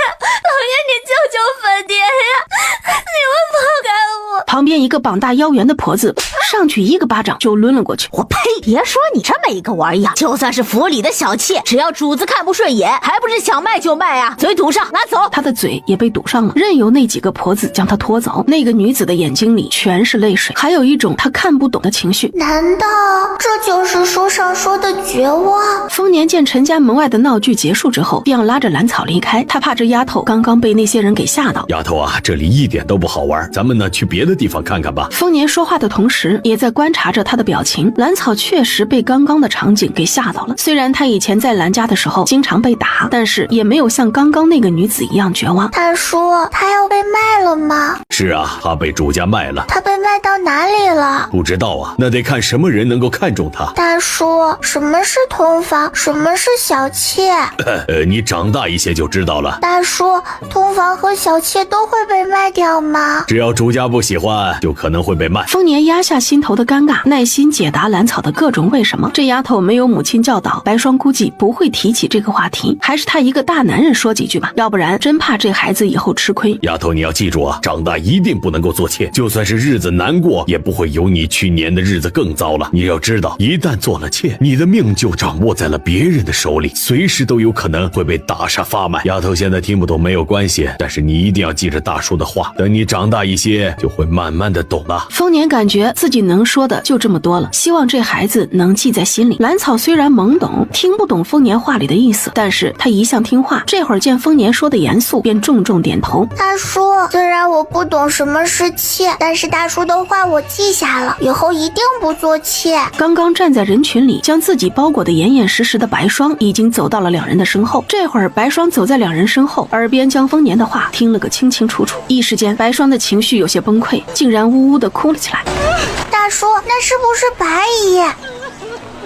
你救救粉爹呀！你们放开我！旁边一个膀大腰圆的婆子上去一个巴掌就抡了过去。我呸！别说你这么一个玩意儿，就算是府里的小妾，只要主子看不顺眼，还不是想卖就卖啊！嘴堵上，拿走。她的嘴也被堵上了，任由那几个婆子将她拖走。那个女子的眼睛里全是泪水，还有一种她看不懂的情绪。难道这就是书上说的绝望？丰年见陈家门外的闹剧结束之后，便要拉着兰草离开，他怕这丫头刚刚被那些人给吓到。丫头啊，这里一点都不好玩，咱们呢去别的地方看看吧。丰年说话的同时也在观察着他的表情。兰草确实被刚刚的场景给吓到了，虽然他以前在兰家的时候经常被打，但是也没有像刚刚那个女子一样绝望。大叔，他要被卖了吗？是啊，他被主家卖了。他被卖到哪里了？不知道啊，那得看什么人能够看中他。大叔，什么是通房？什么是小妾？你长大一些就知道了。大叔，通房和小妾都会被卖掉吗？只要主家不喜欢，就可能会被卖。丰年压下心头的尴尬，耐心解答兰草的各种为什么。这丫头没有母亲教导，白霜估计不会提起这个话题，还是他一个大男人说几句吧，要不然真怕这孩子以后吃亏。丫头，你要记住啊，长大一定不能够做妾，就算是日子难过，也不会有你去年的日子更糟了。你要知道，一旦做了妾，你的命就掌握在了别人的手里，随时都有可能会被大杀发卖。丫头现在听不懂没有关系，但是你一定要记着大叔的话，等你长大一些，就会慢慢的懂了。丰年感觉自己能说的就这么多了，希望这孩子能记在心里。兰草虽然懵懂，听不懂丰年话里的意思，但是他一向听话，这会儿见丰年说的严肃，便重重点头。大叔，虽然我不懂什么是妾，但是大叔的话我记下了，以后一定不做妾。刚刚站在人群里将自己包裹得严严实实的白霜已经走到了两人的身后，这会儿白霜走在两人身后，耳边将丰年的话听了个清清楚楚。一时间白霜的情绪有些崩溃，竟然呜呜地哭了起来。大叔，那是不是白姨？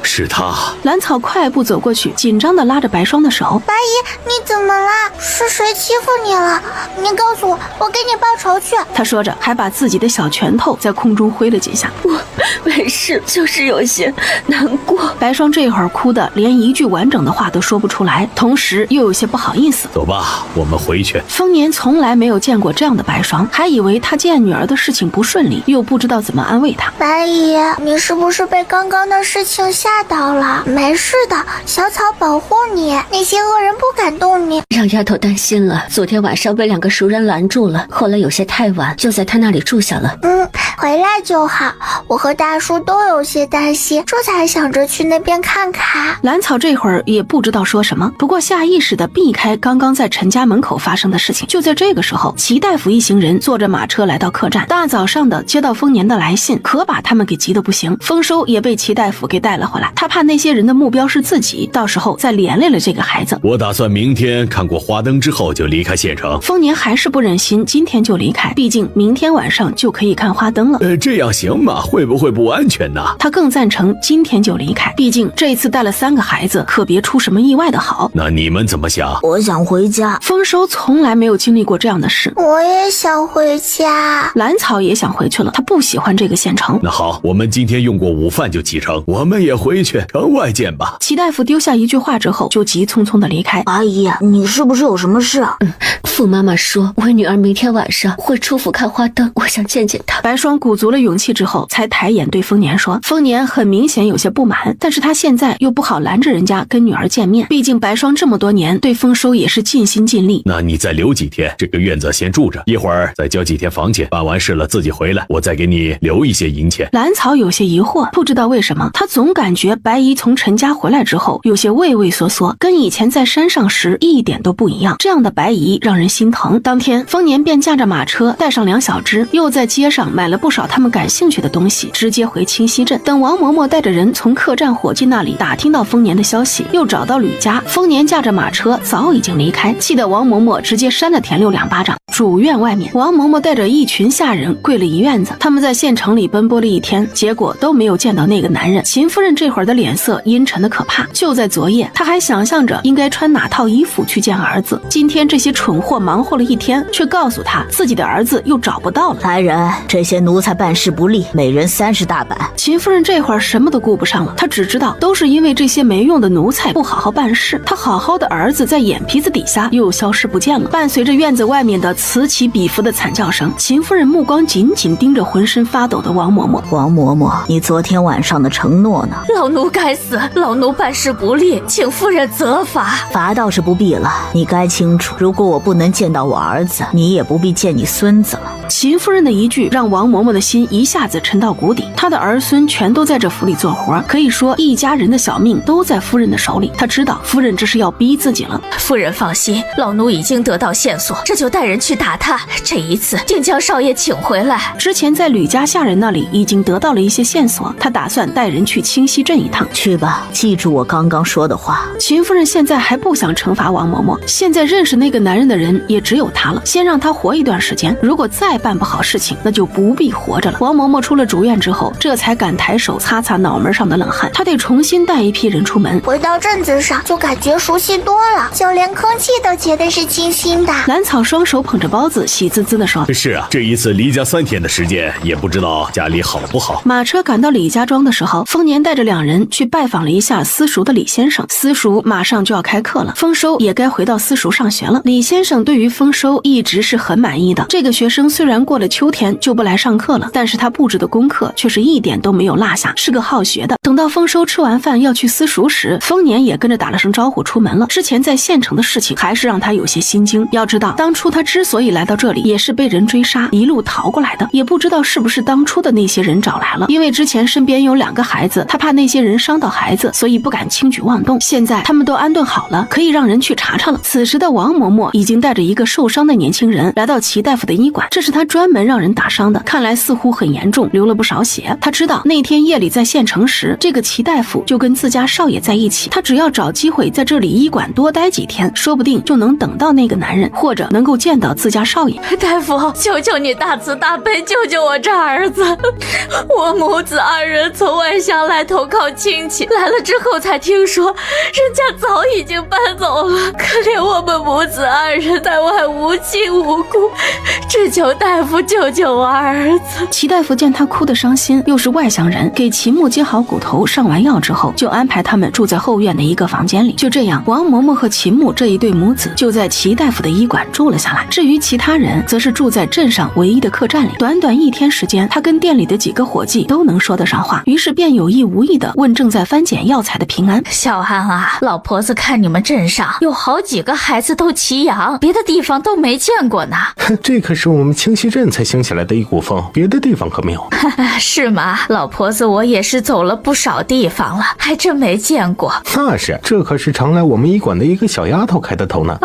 是他。兰草快步走过去，紧张地拉着白霜的手。白姨，你怎么了？是谁欺负你了？你告诉我，我给你报仇去。他说着还把自己的小拳头在空中挥了几下。我没事，就是有些难过。白霜这会儿哭得连一句完整的话都说不出来，同时又有些不好意思。走吧，我们回去。丰年从来没有见过这样的白霜，还以为他见女儿的事情不顺利，又不知道怎么安慰她。白姨，你是不是被刚刚的事情吓到了？没事的，小草保护你，那些恶人不敢动你。让丫头担心了，昨天晚上被两个熟人拦住了，后来有些太晚，就在他那里住下了。回来就好。我和大叔都有些担心，这才想着去那边看看。兰草这会儿也不知道说什么，不过下意识地避开刚刚在陈家门口发生的事情。就在这个时候，齐大夫一行人坐着马车来到客栈，大早上的接到丰年的来信，可把他们给急得不行。丰收也被齐大夫给带了回来，他怕那些人的目标是自己，到时候再连累了这个孩子。我打算明天看过花灯之后就离开县城。丰年还是不忍心今天就离开，毕竟明天晚上就可以看花灯了。这样行吗？会不会不安全呢？他更赞成今天就离开，毕竟这次带了3个孩子，可别出什么意外的好。那你们怎么想？我想回家。丰收从来没有经历过这样的事。我也想回家。兰草也想回去了，他不喜欢这个县城。那好，我们今天用过午饭就启程，我们也回去，城外见吧。齐大夫丢下一句话之后，就急匆匆的离开。阿姨，你是不是有什么事？傅妈妈说，我女儿明天晚上会出府看花灯，我想见见她。白霜鼓足了勇气之后，才抬眼对丰年说。丰年很明显有些不满，但是他现在又不好拦着人家跟女儿见面，毕竟白霜这么多年对丰收也是尽心尽力。那你再留几天，这个院子先住着，一会儿再交几天房钱，办完事了自己回来，我再给你留一些银钱。兰草有些疑惑，不知道为什么，他总感觉白姨从陈家回来之后有些畏畏缩缩，跟以前在山上时一点都不一样。这样的白姨让人心疼。当天丰年便驾着马车带上2小只，又在街上买了不少他们感兴趣的东西，直接回清溪镇。等王嬷嬷带着人从客栈伙计那里打听到丰年的消息，又找到吕家，丰年驾着马车早已经离开，气得王嬷嬷直接扇了田六2巴掌。主院外面，王嬷嬷带着一群下人跪了一院子。他们在县城里奔波了一天，结果都没有见到那个男人。秦夫人这会儿的脸色阴沉的可怕。就在昨夜，她还想象着应该穿哪套衣服去见儿子。今天这些蠢货忙活了一天，却告诉她自己的儿子又找不到了。来人，这些奴才办事不力，每人30大板。秦夫人这会儿什么都顾不上了，她只知道都是因为这些没用的奴才不好好办事。她好好的儿子在眼皮子底下又消失不见了。伴随着院子外面的此起彼伏的惨叫声，秦夫人目光紧紧盯着浑身发抖的王嬷嬷。王嬷嬷，你昨天晚上的承诺呢？老奴该死，老奴办事不力，请夫人责罚。罚倒是不必了，你该清楚，如果我不能见到我儿子，你也不必见你孙子了。秦夫人的一句让王嬷嬷的心一下子沉到谷底。她的儿孙全都在这府里做活，可以说一家人的小命都在夫人的手里。她知道夫人这是要逼自己了。夫人放心，老奴已经得到线索，这就带人去打探，这一次定将少爷请回来。之前在吕家下人那里已经得到了一些线索，她打算带人去清溪镇一趟。去吧，记住我刚刚说的话。秦夫人现在还不想惩罚王嬷嬷，现在认识那个男人的人也只有她了，先让她活一段时间，如果再办不好事情，那就不必活着了。王嬷嬷出了主院之后，这才敢抬手擦擦脑门上的冷汗。她得重新带一批人出门。回到镇子上就感觉熟悉多了，就连空气都觉得是清新的。兰草双手捧着包子，喜滋滋地说：是啊，这一次离家3天的时间，也不知道家里好不好。马车赶到李家庄的时候，丰年带着2人去拜访了一下私塾的李先生。私塾马上就要开课了，丰收也该回到私塾上学了。李先生对于丰收一直是很满意的。这个学生虽然过了秋天就不来上课了，但是他布置的功课却是一点都没有落下，是个好学的。等到丰收吃完饭要去私塾时，丰年也跟着打了声招呼出门了。之前在县城的事情还是让他有些心惊。要知道当初他之所以来到这里，也是被人追杀一路逃过来的，也不知道是不是当初的那些人找来了。因为之前身边有2个孩子，他怕那些人伤到孩子，所以不敢轻举妄动。现在他们都安顿好了，可以让人去查查了。此时的王嬷嬷已经带着一个受伤的年轻人来到齐大夫的医馆，这是他专门让人打伤的，看来似乎很严重，流了不少血。他知道那天夜里在县城时，这个齐大夫就跟自家少爷在一起，他只要找机会在这里医馆多待几天，说不定就能等到那个男人，或者能够见到自家少爷。大夫，求求你大慈大悲，救救我这儿子！我母子2人从外乡来投靠亲戚，来了之后才听说人家早已经搬走了，可怜我们母子2人在外无亲无故，只求大夫救救我儿子。齐大夫见他哭得伤心，又是外乡人，给齐木接好骨头上完药之后，就安排他们住在后院的一个房间里。就这样，王嬷嬷和齐木这一对母子就在齐大夫的医馆住了下来。至于其他人，则是住在镇上唯一的客栈里。短短1天时间，他跟店里的几个伙计都能说得上话，于是便有意无意地问正在翻检药材的平安：小安啊，老婆子看你们镇上有好几个孩子都齐养，别的地方都没见过呢。这可是我们清溪镇才兴起来的一股风，别的地方可没有。是吗？老婆子我也是走了不少地方了，还真没见过。那是，这可是常来我们医馆的一个小丫头开的头呢。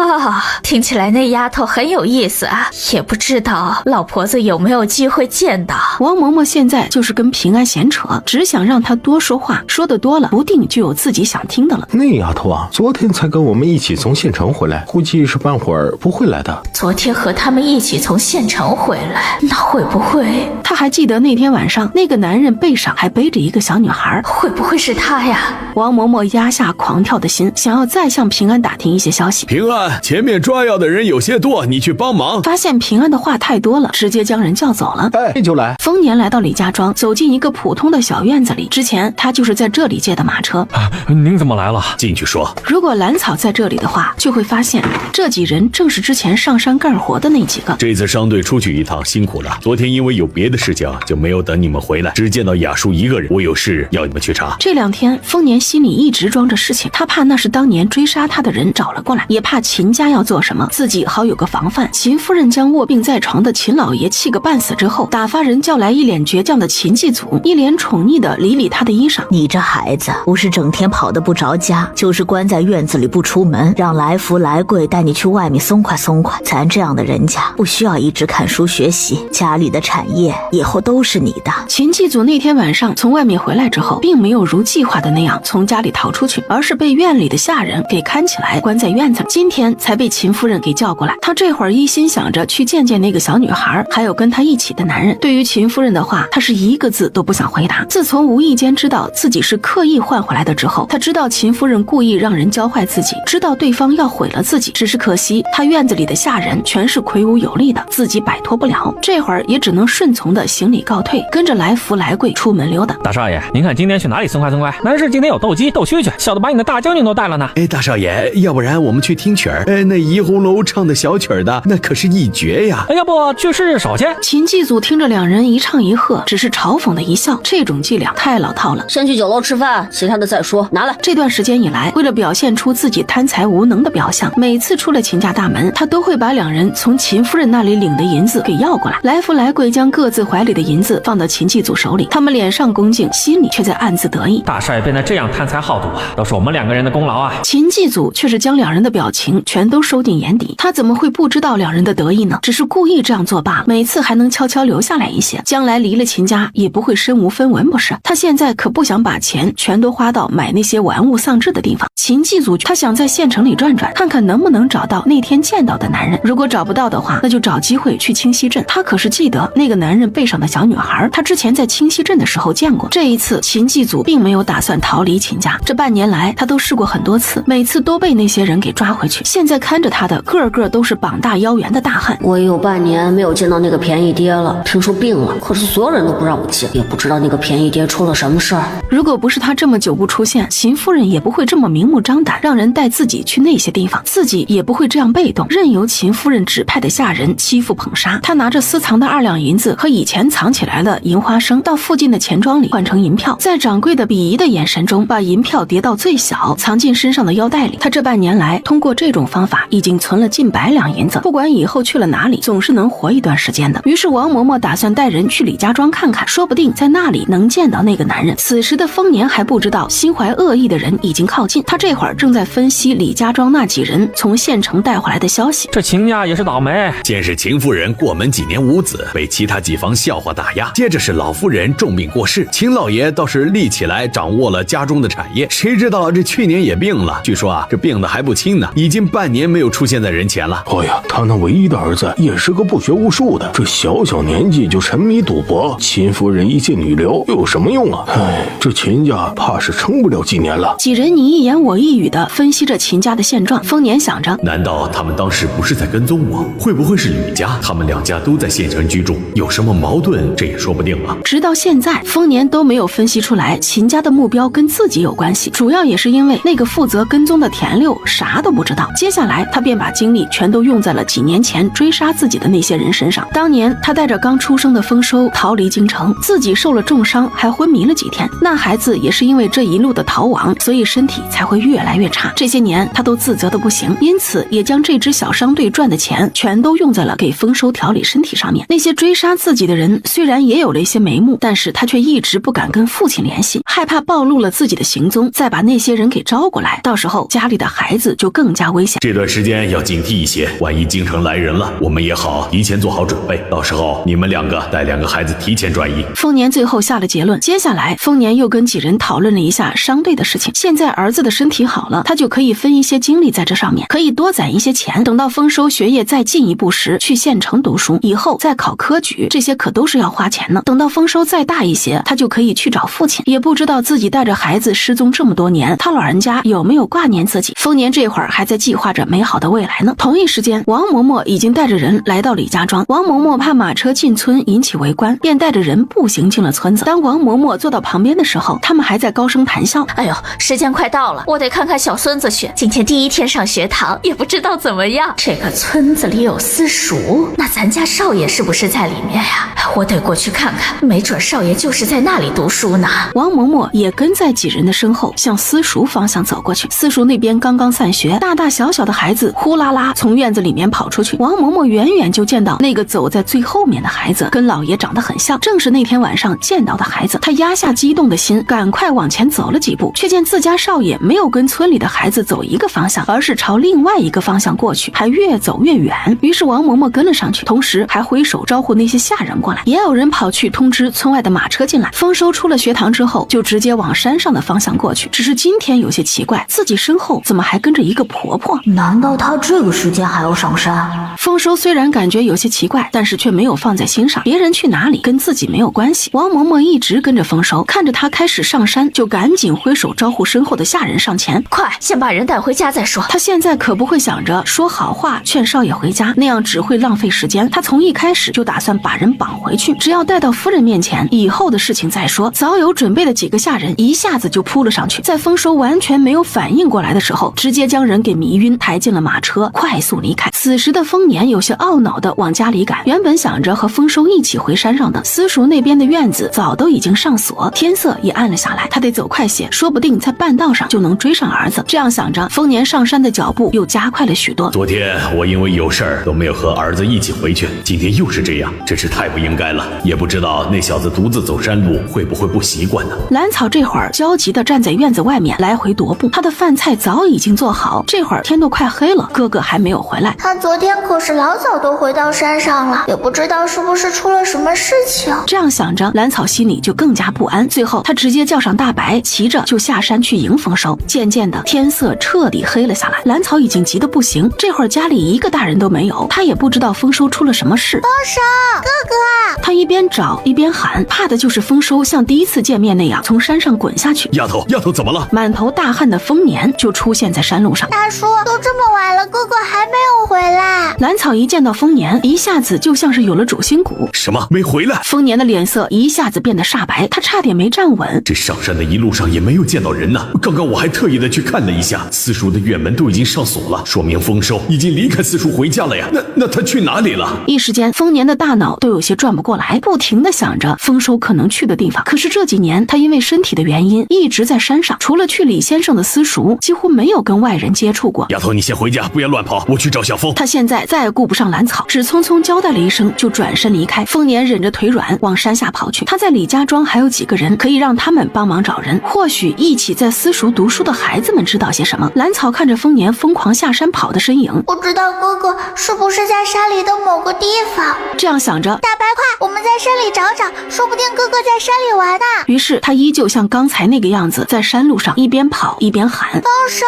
听起来那丫头很有意思啊，也不知道老婆子有没有机会见到。王嬷嬷现在就是跟平安闲扯，只想让他多说话，说得多了不定就有自己想听的了。那丫头啊，昨天才跟我们一起从县城回来，估计是半会儿不会来的。昨天和他们一起从县城回来，那会不会……他还记得那天晚上那个男人背上还背着一个小女孩，会不会是他呀？王嬷嬷压下狂跳的心，想要再向平安打听一些消息。平安，前面抓药的人有些多，你去帮忙。发现平安的话太多了，直接将人叫走了。这就来。丰年来到李家庄，走进一个普通的小院子里。之前他就是在这里借的马车。您怎么来了？进去说。如果兰草在这里的话，就会发现这几人正是之前上山干活的那几个。这次商队出去一趟辛苦了，昨天因为有别的事情，就没有等你们回来，只见到雅叔一个人。我有事要你们去查。这2天，丰年心里一直装着事情，他怕那是当年追杀他的人找了过来，也怕秦家要做什么，自己好有个防范。秦夫人将卧病在床的秦老爷气个半死之后，打发人叫来一脸倔强的秦继祖，一脸宠溺的理他的衣裳。你这孩子不是整天跑得不着家，就是关在院子里不出门，让来福来贵带你去外面松快松快。咱这样的人家不需要一直看书学习，家里的产业以后都是你的。秦继祖那天晚上从外面回来之后，并没有如计划的那样从家里逃出去，而是被院里的下人给看起来关在院子里。今天才被秦夫人给叫过来。他这会儿一一心想着去见见那个小女孩，还有跟她一起的男人。对于秦夫人的话，他是一个字都不想回答。自从无意间知道自己是刻意换回来的之后，他知道秦夫人故意让人教坏自己，知道对方要毁了自己，只是可惜他院子里的下人全是魁梧有力的，自己摆脱不了，这会儿也只能顺从的行礼告退，跟着来福来贵出门溜达。大少爷，您看今天去哪里松快松快？男士今天有斗鸡斗蛐蛐，小的把你的大将军都带了呢。大少爷，要不然我们去听曲儿？那怡红楼唱的小曲儿的，那可是一绝呀！要不去试试手去？秦祭祖听着两人一唱一和，只是嘲讽的一笑，这种伎俩太老套了。先去酒楼吃饭，其他的再说。拿来。这段时间以来，为了表现出自己贪财无能的表象，每次出了秦家大门，他都会把两人从秦夫人那里领的银子给要过来。来福来贵将各自怀里的银子放到秦祭祖手里，他们脸上恭敬，心里却在暗自得意。大少爷变得这样贪财好赌啊，都是我们两个人的功劳啊！秦祭祖却是将两人的表情全都收进眼底，他怎么会不知道两人的得意呢？只是故意这样做罢了，每次还能悄悄留下来一些，将来离了秦家也不会身无分文，不是？他现在可不想把钱全都花到买那些玩物丧志的地方。秦祭祖他想在县城里转转，看看能不能找到那天见到的男人，如果找不到的话，那就找机会去清溪镇。他可是记得那个男人背上的小女孩，他之前在清溪镇的时候见过。这一次秦祭祖并没有打算逃离秦家，这半年来他都试过很多次，每次都被那些人给抓回去。现在看着他的个个都是膀大腰圆的大汉。我也有半年没有见到那个便宜爹了，听说病了，可是所有人都不让我见，也不知道那个便宜爹出了什么事儿。如果不是他这么久不出现，秦夫人也不会这么明目张胆让人带自己去那些地方，自己也不会这样被动，任由秦夫人指派的下人欺负捧杀。他拿着私藏的2两银子和以前藏起来的银花生，到附近的钱庄里换成银票，在掌柜的鄙夷的眼神中把银票叠到最小，藏进身上的腰带里。他这半年来通过这种方法已经存了近100两银子，不管以后去了哪里，总是能活一段时间的。于是王嬷嬷打算带人去李家庄看看，说不定在那里能见到那个男人。此时的丰年还不知道心怀恶意的人已经靠近，他这会儿正在分析李家庄那几人从县城带回来的消息。这秦家也是倒霉，先是秦夫人过门几年无子，被其他几房笑话打压，接着是老夫人重病过世，秦老爷倒是立起来掌握了家中的产业，谁知道这去年也病了，据说啊这病的还不轻呢，已经半年没有出现在人前了。哎呀，他那唯一的儿子也是个不学无术的，这小小年纪就沉迷赌博，秦夫人一介女流有什么用啊？哎，这秦家怕是撑不了几年了。几人你一言我一语地分析着秦家的现状。丰年想着，难道他们当时不是在跟踪我？会不会是吕家？他们两家都在县城居住，有什么矛盾这也说不定啊。直到现在丰年都没有分析出来秦家的目标跟自己有关系，主要也是因为那个负责跟踪的田六啥都不知道。接下来他便把精力全都用在了几年前追杀自己的那些人身上。当年他带着刚出生的丰收逃离京城，自己受了重伤还昏迷了几天，那孩子也是因为这一路的逃亡，所以身体才会越来越差。这些年他都自责的不行，因此也将这支小商队赚的钱全都用在了给丰收调理身体上面。那些追杀自己的人虽然也有了一些眉目，但是他却一直不敢跟父亲联系，害怕暴露了自己的行踪，再把那些人给招过来，到时候家里的孩子就更加危险。这段时间要警惕一些，万一京城来人了，我们也好提前做好准备，到时候你们两个带2个孩子提前转移。丰年最后下了结论，接下来丰年又跟几人讨论了一下商队的事情。现在儿子的身体好了，他就可以分一些精力在这上面，可以多攒一些钱，等到丰收学业再进一步时，去县城读书，以后再考科举，这些可都是要花钱呢。等到丰收再大一些，他就可以去找父亲。也不知道自己带着孩子失踪这么多年，他老人家有没有挂念自己。丰年这会儿还在计划着美好的未来呢。同一时间，王嬷嬷已经带着人来到李家庄。王嬷嬷怕马车进村引起围观，便带着人步行进了村子。当王嬷嬷坐到旁边的时候，他们还在高声谈笑。哎呦，时间快到了，我得看看小孙子去。今天第1天上学堂，也不知道怎么样。这个村子里有私塾，那咱家少爷是不是在里面呀？我得过去看看，没准少爷就是在那里读书呢。王嬷嬷也跟在几人的身后向私塾方向走过去。私塾那边刚刚散学，大大小小的孩子呼啦啦从院子里面跑出去。王嬷嬷远远就见到那个走在最后面的孩子跟老爷长得很像，正是那天晚上见到的孩子。她压下激动的心，赶快往前走了几步，却见自家少爷没有跟村里的孩子走一个方向，而是朝另外一个方向过去，还越走越远。于是王嬷嬷跟了上去，同时还挥手招呼那些下人过来，也有人跑去通知村外的马车进来。丰收出了学堂之后，就直接往山上的方向过去。只是今天有些奇怪，自己身后怎么还跟着一个婆婆？难道她这个时间还要上山？山。丰收虽然感觉有些奇怪，但是却没有放在心上。别人去哪里跟自己没有关系。王嬷嬷一直跟着丰收，看着他开始上山，就赶紧挥手招呼身后的下人上前。快，先把人带回家再说。他现在可不会想着说好话劝少爷回家，那样只会浪费时间。他从一开始就打算把人绑回去，只要带到夫人面前，以后的事情再说。早有准备的几个下人一下子就扑了上去，在丰收完全没有反应过来的时候，直接将人给迷晕，抬进了马车，快速离开。此时的丰年有些懊恼的往家里赶，原本想着和丰收一起回山上的，私塾那边的院子早都已经上锁，天色也暗了下来，他得走快些，说不定在半道上就能追上儿子。这样想着，丰年上山的脚步又加快了许多。昨天我因为有事儿都没有和儿子一起回去，今天又是这样，真是太不应该了。也不知道那小子独自走山路会不会不习惯呢？兰草这会儿焦急地站在院子外面来回踱步，他的饭菜早已经做好，这会儿天都快黑了，哥哥还没有回来。他昨天可是老早都回到山上了，也不知道是不是出了什么事情。这样想着，兰草心里就更加不安。最后他直接叫上大白，骑着就下山去迎丰收。渐渐的天色彻底黑了下来，兰草已经急得不行，这会儿家里一个大人都没有，他也不知道丰收出了什么事。丰收，哥哥！他一边找一边喊，怕的就是丰收像第一次见面那样从山上滚下去。丫头怎么了？满头大汗的丰年就出现在山路上。大叔，都这么晚了，哥哥还没有回来。兰草一见到丰年，一下子就像是有了主心骨。什么？没回来？丰年的脸色一下子变得煞白，他差点没站稳。这上山的一路上也没有见到人呢。刚刚我还特意的去看了一下，私塾的院门都已经上锁了，说明丰收已经离开私塾回家了呀。那他去哪里了？一时间，丰年的大脑都有些转不过来，不停的想着丰收可能去的地方。可是这几年，他因为身体的原因一直在山上，除了去李先生的私塾，几乎没有跟外人接触过。丫头，你先回家，不要乱跑，我去找小峰。他现在再也顾不上兰草，只匆匆交代了一声，就转身离开。丰年忍着腿软往山下跑去。他在李家庄还有几个人，可以让他们帮忙找人，或许一起在私塾读书的孩子们知道些什么。兰草看着丰年疯狂下山跑的身影，不知道哥哥是不是在山里的某个地方。这样想着，大白快，我们在山里找找，说不定哥哥在山里玩呢。于是他依旧像刚才那个样子，在山路上一边跑一边喊：丰收，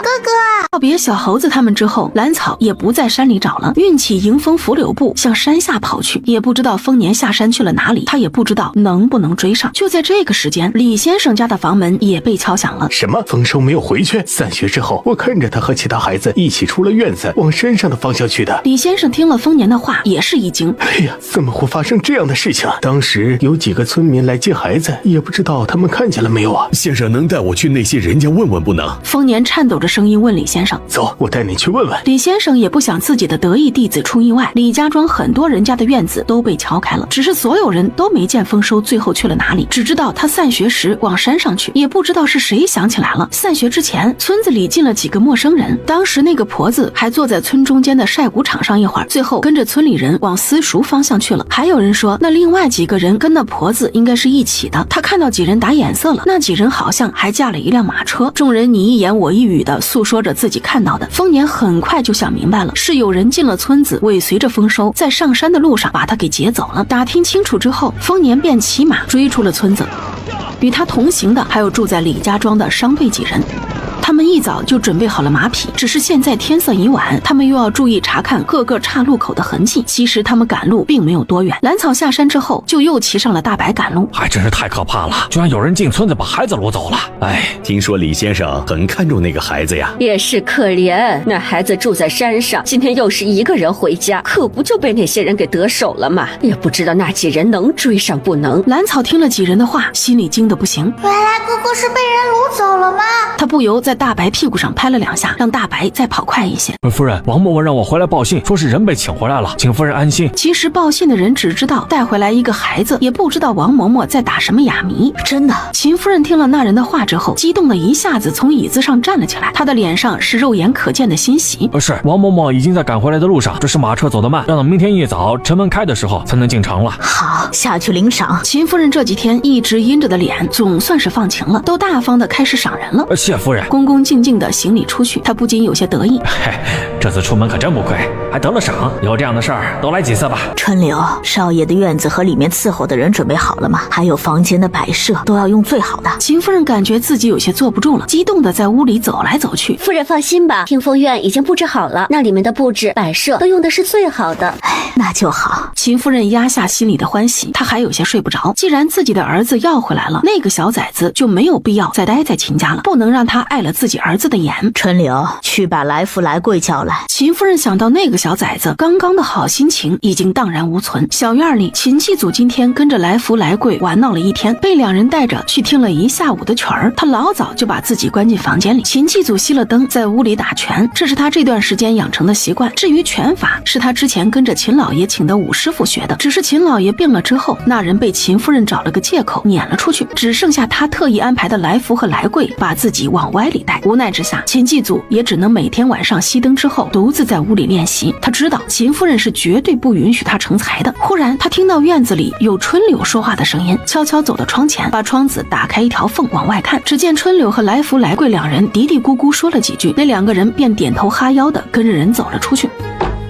哥哥！告别小猴子他们之后，兰草也不在山里找了，运起迎风拂柳步向山下跑去。也不知道丰年下山去了哪里，他也不知道能不能追上。就在这个时间，李先生家的房门也被敲响了。什么？丰收没有回去？散学之后，我看着他和其他孩子一起出了院子，往山上的方向去的。李先生听了丰年的话，也是一惊。哎呀，怎么会发生这样的事情？当时有几个村民来接孩子，也不知道他们看见了没有啊？先生能带我去那些人家问问不能？丰年颤抖着声音问李先生。走，我带你去问问。李先生也不想自己的得意弟子出意外，李家庄很多人家的院子都被敲开了，只是所有人都没见丰收最后去了哪里，只知道他散学时往山上去，也不知道是谁想起来了。散学之前，村子里进了几个陌生人，当时那个婆子还坐在村中间的晒谷场上一会儿，最后跟着村里人往私塾方向去了。还有人说，那另外几个人跟那婆子应该是一起的，他看到几人打眼色了，那几人好像还驾了一辆马车。众人你一言我一语的诉说着自己看到的。丰年很快就想明白了，是有人进了村子，尾随着丰收，在上山的路上把他给劫走了。打听清楚之后，丰年便骑马追出了村子。与他同行的还有住在李家庄的商辈几人，他们一早就准备好了马匹，只是现在天色已晚，他们又要注意查看各个岔路口的痕迹。其实他们赶路并没有多远，兰草下山之后就又骑上了大白赶路。还真是太可怕了，居然有人进村子把孩子掳走了。哎，听说李先生很看重那个孩子呀。也是可怜，那孩子住在山上，今天又是一个人回家，可不就被那些人给得手了吗？也不知道那几人能追上不能。兰草听了几人的话，心里惊得不行。原来哥哥是被人掳走了吗？他不由在大白屁股上拍了2下，让大白再跑快一些。夫人，王嬷嬷让我回来报信，说是人被请回来了，请夫人安心。其实报信的人只知道带回来一个孩子，也不知道王嬷嬷在打什么哑谜。真的？秦夫人听了那人的话之后，激动的一下子从椅子上站了起来，她的脸上是肉眼可见的欣喜。是，王嬷嬷已经在赶回来的路上，只是马车走得慢，让到明天一早城门开的时候才能进城了。好，下去领赏。秦夫人这几天一直阴着的脸总算是放晴了，都大方的开始赏人了。谢夫人。恭恭敬敬的行礼出去。他不禁有些得意，嘿，这次出门可真不亏，还得了赏。以后这样的事儿多来几次吧。春柳，少爷的院子和里面伺候的人准备好了吗？还有房间的摆设都要用最好的。秦夫人感觉自己有些坐不住了，激动的在屋里走来走去。夫人放心吧，听风院已经布置好了，那里面的布置摆设都用的是最好的。那就好。秦夫人压下心里的欢喜，她还有些睡不着。既然自己的儿子要回来了，那个小崽子就没有必要再待在秦家了，不能让他碍了自己儿子的眼。春柳，去把来福来贵叫来。秦夫人想到那个小崽子，刚刚的好心情已经荡然无存。小院里，秦继祖今天跟着来福来贵玩闹了一天，被两人带着去听了一下午的曲儿。他老早就把自己关进房间里。秦继祖熄了灯，在屋里打拳，这是他这段时间养成的习惯。至于拳法，是他之前跟着秦老爷请的武师傅学的。只是秦老爷病了之后，那人被秦夫人找了个借口撵了出去，只剩下他特意安排的来福和来贵把自己往歪里带。无奈之下，秦继祖也只能每天晚上熄灯之后独自在屋里练习。他知道秦夫人是绝对不允许他成才的。忽然他听到院子里有春柳说话的声音，悄悄走到窗前，把窗子打开一条缝往外看，只见春柳和来福来贵两人嘀嘀咕咕说了几句，那两个人便点头哈腰的跟着人走了出去。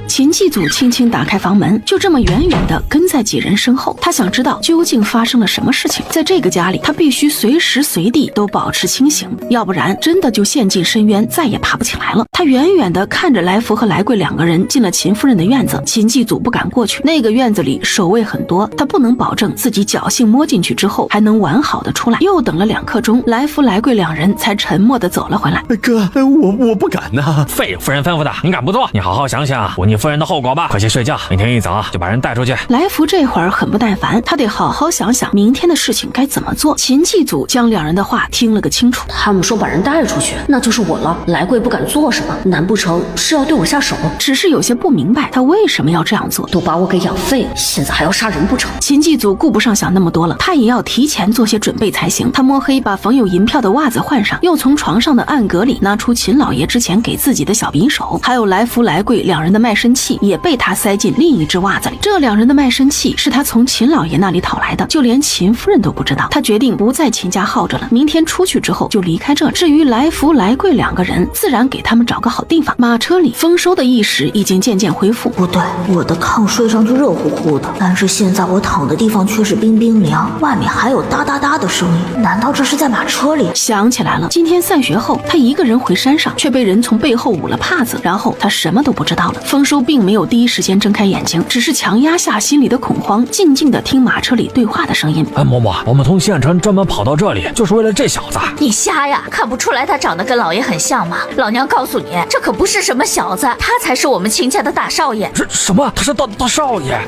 秦继祖轻轻打开房门，就这么远远地跟在几人身后。他想知道究竟发生了什么事情。在这个家里，他必须随时随地都保持清醒，要不然真的就陷进深渊，再也爬不起来了。他远远地看着来福和来贵两个人进了秦夫人的院子。秦继祖不敢过去，那个院子里守卫很多，他不能保证自己侥幸摸进去之后还能完好的出来。又等了2刻钟，来福来贵两人才沉默地走了回来。哥，我不敢呐。废，夫人吩咐的，你敢不做？你好好想想忤逆夫人的后果吧。快去睡觉，明天一早就把人带出去。来福这会儿很不耐烦，他得好好想想明天的事情该怎么做。秦继祖将两人的话听了个清楚。他们说把人带出去，那就是我了。来贵不敢做什么，难不成是要对我下手？只是有些不明白他为什么要这样做。都把我给养废，现在还要杀人不成？秦继祖顾不上想那么多了，他也要提前做些准备才行。他摸黑把缝有银票的袜子换上，又从床上的暗格里拿出秦老爷之前给自己的小匕首，还有来福来贵两人的卖身契也被他塞进另一只袜子里。这两人的卖身契是他从秦老爷那里讨来的，就连秦夫人都不知道。他决定不在秦家耗着了，明天出去之后就离开这。至于来福来贵两个人，自然给他们找个好地方。马车里丰收的意识已经渐渐恢复。不对，我的炕睡上去热乎乎的，但是现在我躺的地方却是冰冰凉，外面还有哒哒哒的声音，难道这是在马车里？想起来了，今天散学后他一个人回山上，却被人从背后捂了帕子，然后他什么都不知道了。丰收并没有第一时间睁开眼睛，只是强压下心里的恐慌，静静地听马车里对话的声音。嬷嬷，我们从县城专门跑到这里，就是为了这小子。你瞎呀，看不出来他长得跟老爷很像吗？老娘告诉你，这可不是什么小子，他才是我们秦家的大少爷。什么？他是大少爷？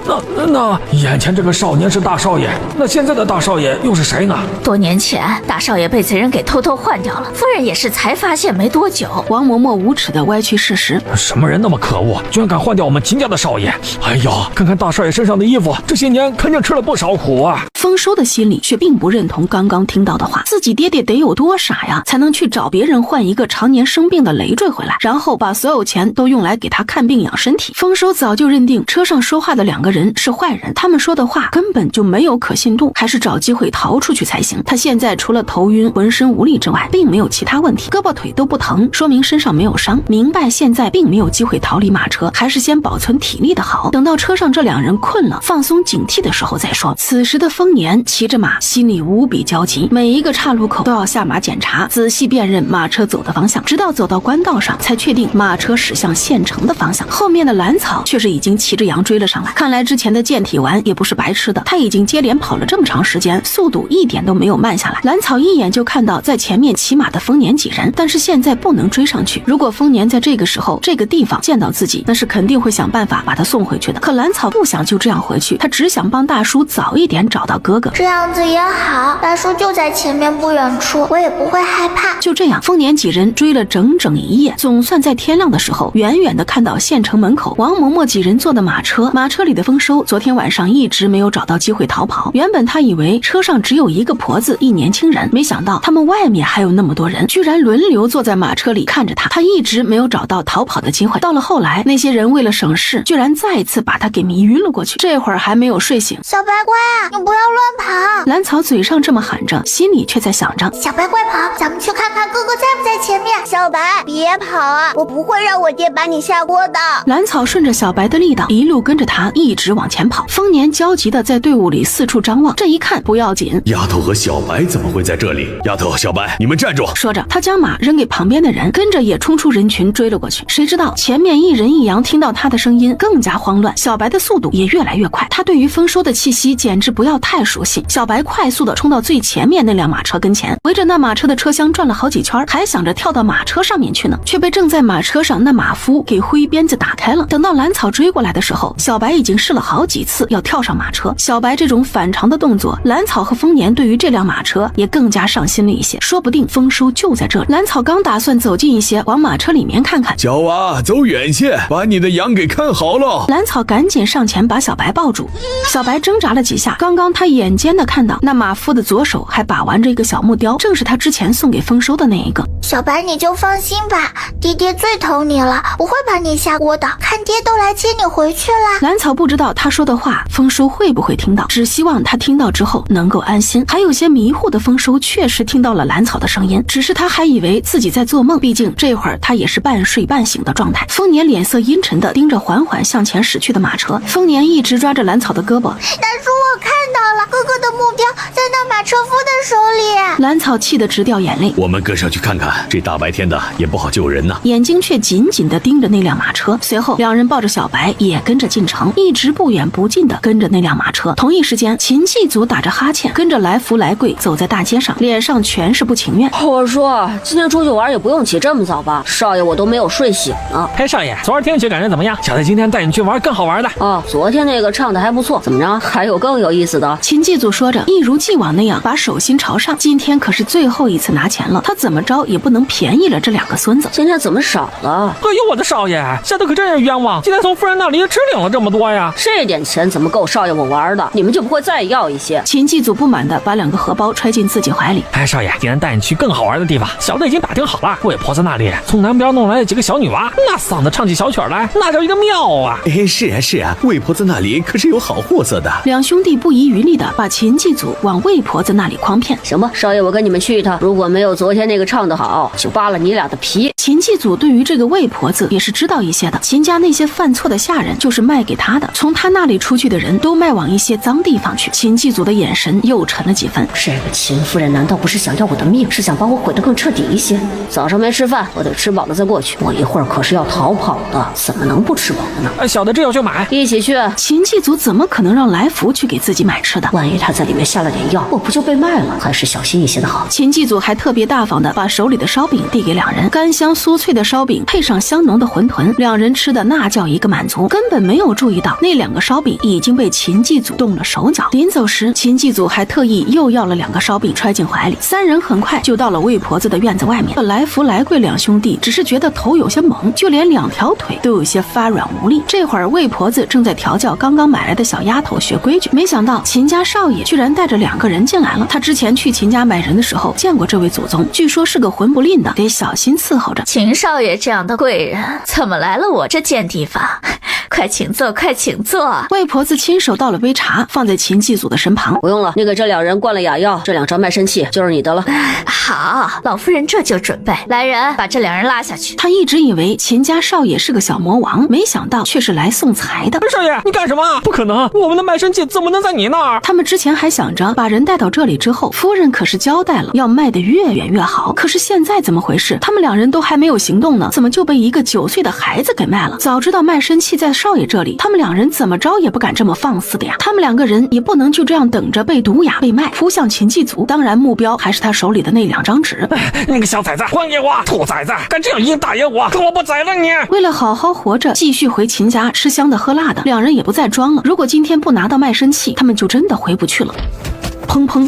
那眼前这个少年是大少爷，那现在的大少爷又是谁呢？多年前，大少爷被贼人给偷偷换掉了，夫人也是才发现没多久。王嬷嬷无耻地歪曲事实。什么人那么可恶，居然敢换掉我们秦家的少爷？哎呀，看看大少爷身上的衣服，这些年肯定吃了不少苦啊。丰收的心里却并不认同刚刚听到的话，自己爹爹得有多傻呀，才能去找别人换一个常年生病的累赘回来，然后把所有钱都用来给他看病养身体。丰收早就认定车上说话的两个人是坏人，他们说的话根本就没有可信度，还是找机会逃出去才行。他现在除了头晕浑身无力之外，并没有其他问题，胳膊腿都不疼，说明身上没有伤。明白现在并没有机会逃离马车，还是先保存体力的好，等到车上这两人困了放松警惕的时候再说。此时的丰年骑着马，心里无比焦急，每一个岔路口都要下马检查，仔细辨认马车走的方向，直到走到官道上才确定马车驶向县城的方向。后面的蓝草却是已经骑着羊追了上来，看来之前的健体丸也不是白吃的，他已经接连跑了这么长时间，速度一点都没有慢下来。蓝草一眼就看到在前面骑马的丰年几人，但是现在不能追上去，如果丰年在这个时候这个地方见到自己，那是肯定会想办法把他送回去的。可蓝草不想就这样回去，他只想帮大叔早一点找到哥哥。这样子也好，大叔就在前面不远处，我也不会害怕。就这样，丰年几人追了整整一夜，总算在天亮的时候，远远的看到县城门口王嬷嬷几人坐的马车，马车里的丰收昨天晚上一直没有找到机会逃跑。原本他以为车上只有一个婆子一年轻人，没想到他们外面还有那么多人，居然轮流坐在马车里看着他。他一直没有找到逃跑的机会。到了后来，那些人人为了省事，居然再次把他给迷晕了过去。这会儿还没有睡醒，小白乖啊，你不要乱跑！蓝草嘴上这么喊着，心里却在想着：小白快跑，咱们去看看哥哥在不在前面。小白，别跑啊，我不会让我爹把你下锅的。蓝草顺着小白的力道，一路跟着他一直往前跑。丰年焦急地在队伍里四处张望，这一看不要紧，丫头和小白怎么会在这里？丫头、小白，你们站住！说着，他将马扔给旁边的人，跟着也冲出人群追了过去。谁知道前面一人一羊听到他的声音更加慌乱，小白的速度也越来越快。他对于丰收的气息简直不要太熟悉。小白快速地冲到最前面那辆马车跟前，围着那马车的车厢转了好几圈，还想着跳到马车上面去呢，却被正在马车上那马夫给挥鞭子打开了。等到蓝草追过来的时候，小白已经试了好几次要跳上马车。小白这种反常的动作，蓝草和丰年对于这辆马车也更加上心了一些，说不定丰收就在这里。蓝草刚打算走近一些，往马车里面看看，小娃走远些，把你的羊给看好了。蓝草赶紧上前把小白抱住。小白挣扎了几下，刚刚他眼尖的看到那马夫的左手还把玩着一个小木雕，正是他之前送给丰收的那一个。小白你就放心吧，爹爹最疼你了，不会把你下锅的，看爹都来接你回去了。蓝草不知道他说的话丰收会不会听到，只希望他听到之后能够安心。还有些迷糊的丰收确实听到了蓝草的声音，只是他还以为自己在做梦，毕竟这会儿他也是半睡半醒的状态。丰年脸色阴沉地盯着缓缓向前驶去的马车，丰年一直抓着蓝草的胳膊。大叔，我看到了，哥哥的目标在那马车夫的手里。蓝草气得直掉眼泪。我们跟上去看看，这大白天的也不好救人呐。眼睛却紧紧地盯着那辆马车。随后两人抱着小白也跟着进城，一直不远不近地跟着那辆马车。同一时间，秦继祖打着哈欠跟着来福来贵走在大街上，脸上全是不情愿。我说今天出去玩也不用起这么早吧，少爷我都没有睡醒呢。嘿，少爷，昨儿听曲感觉怎么样？小弟今天带你去玩更好玩的。哦，昨天那个唱的还不错，怎么着？还有更有意思的？秦继祖说着，一如既往那样把手心朝上。今天可是最后一次拿钱了，他怎么着也不能便宜了这两个孙子。今天怎么少了？哎呦，我的少爷，下的可真是冤枉！今天从夫人那里只领了这么多呀，这点钱怎么够少爷我玩的？你们就不会再要一些？秦继祖不满地把两个荷包揣进自己怀里。哎，少爷，今天带你去更好玩的地方。小的已经打听好了，魏婆子那里从南边弄来了几个小女娃，那嗓子唱起小曲来，那叫一个妙啊！哎，是啊是啊，魏婆子那里可是有好货色的。两兄弟不遗余力地把秦继祖往魏婆子那里诓骗。行吧，少爷我跟你们去一趟，如果没有昨天那个唱得好，就扒了你俩的皮。秦继祖对于这个魏婆子也是知道一些的，秦家那些犯错的下人就是卖给他的，从他那里出去的人都卖往一些脏地方去。秦继祖的眼神又沉了几分。这个秦夫人难道不是想要我的命，是想把我毁得更彻底一些？早上没吃饭，我得吃饱了再过去，我一会儿可是要逃跑的，怎么能不吃饱呢？小的这就去买，一起去。秦继祖怎么可能让来福去给自己买吃的？万一他在里面下了点药，我不就被卖了？还是小心一些的好。秦继祖还特别大方的把手里的烧饼递给两人，干香酥脆的烧饼配上香浓的馄饨，两人吃的那叫一个满足，根本没有注意到那两个烧饼已经被秦继祖动了手脚。临走时，秦继祖还特意又要了两个烧饼揣进怀里。三人很快就到了魏婆子的院子外面。来福来贵两兄弟只是觉得头有些猛，就连两条腿都有些发软无力。这会儿魏婆子正在调教刚刚买来的小丫头学规矩，没想到秦家少爷居然带着两个人进来了。他之前去秦家买人的时候见过这位祖宗，据说是个混不吝的，得小心伺候着。秦少爷这样的贵人怎么来了我这贱地方？快请坐，快请坐。魏婆子亲手倒了杯茶放在秦继祖的身旁。不用了，你给这两人灌了哑药，这两张卖身契就是你的了。好，老夫人这就准备。来人，把这两人拉下去。他一直以为秦家少爷是个小魔王，没想到却是来送财的。少爷，你干什么？不可能，我们的卖身契怎么能在你那儿？他们之前还想着把人带到这里之后，夫人可是交代了要卖得越远越好。可是现在怎么回事？他们两人都还没有行动呢，怎么就被一个9岁的孩子给卖了？早知道卖身契在少爷这里，他们两人怎么着也不敢这么放肆的呀。他们两个人也不能就这样等着被毒哑被卖，扑向秦继祖。当然目标还是他手里的那2张纸。那个小崽子，还给我！兔崽子，敢这样一打野我，看我不宰了你！为了好好活着，继续回秦家吃香的喝辣的，两人也不再装了。如果今天不拿到卖身契，他们就真的回不去了。砰砰，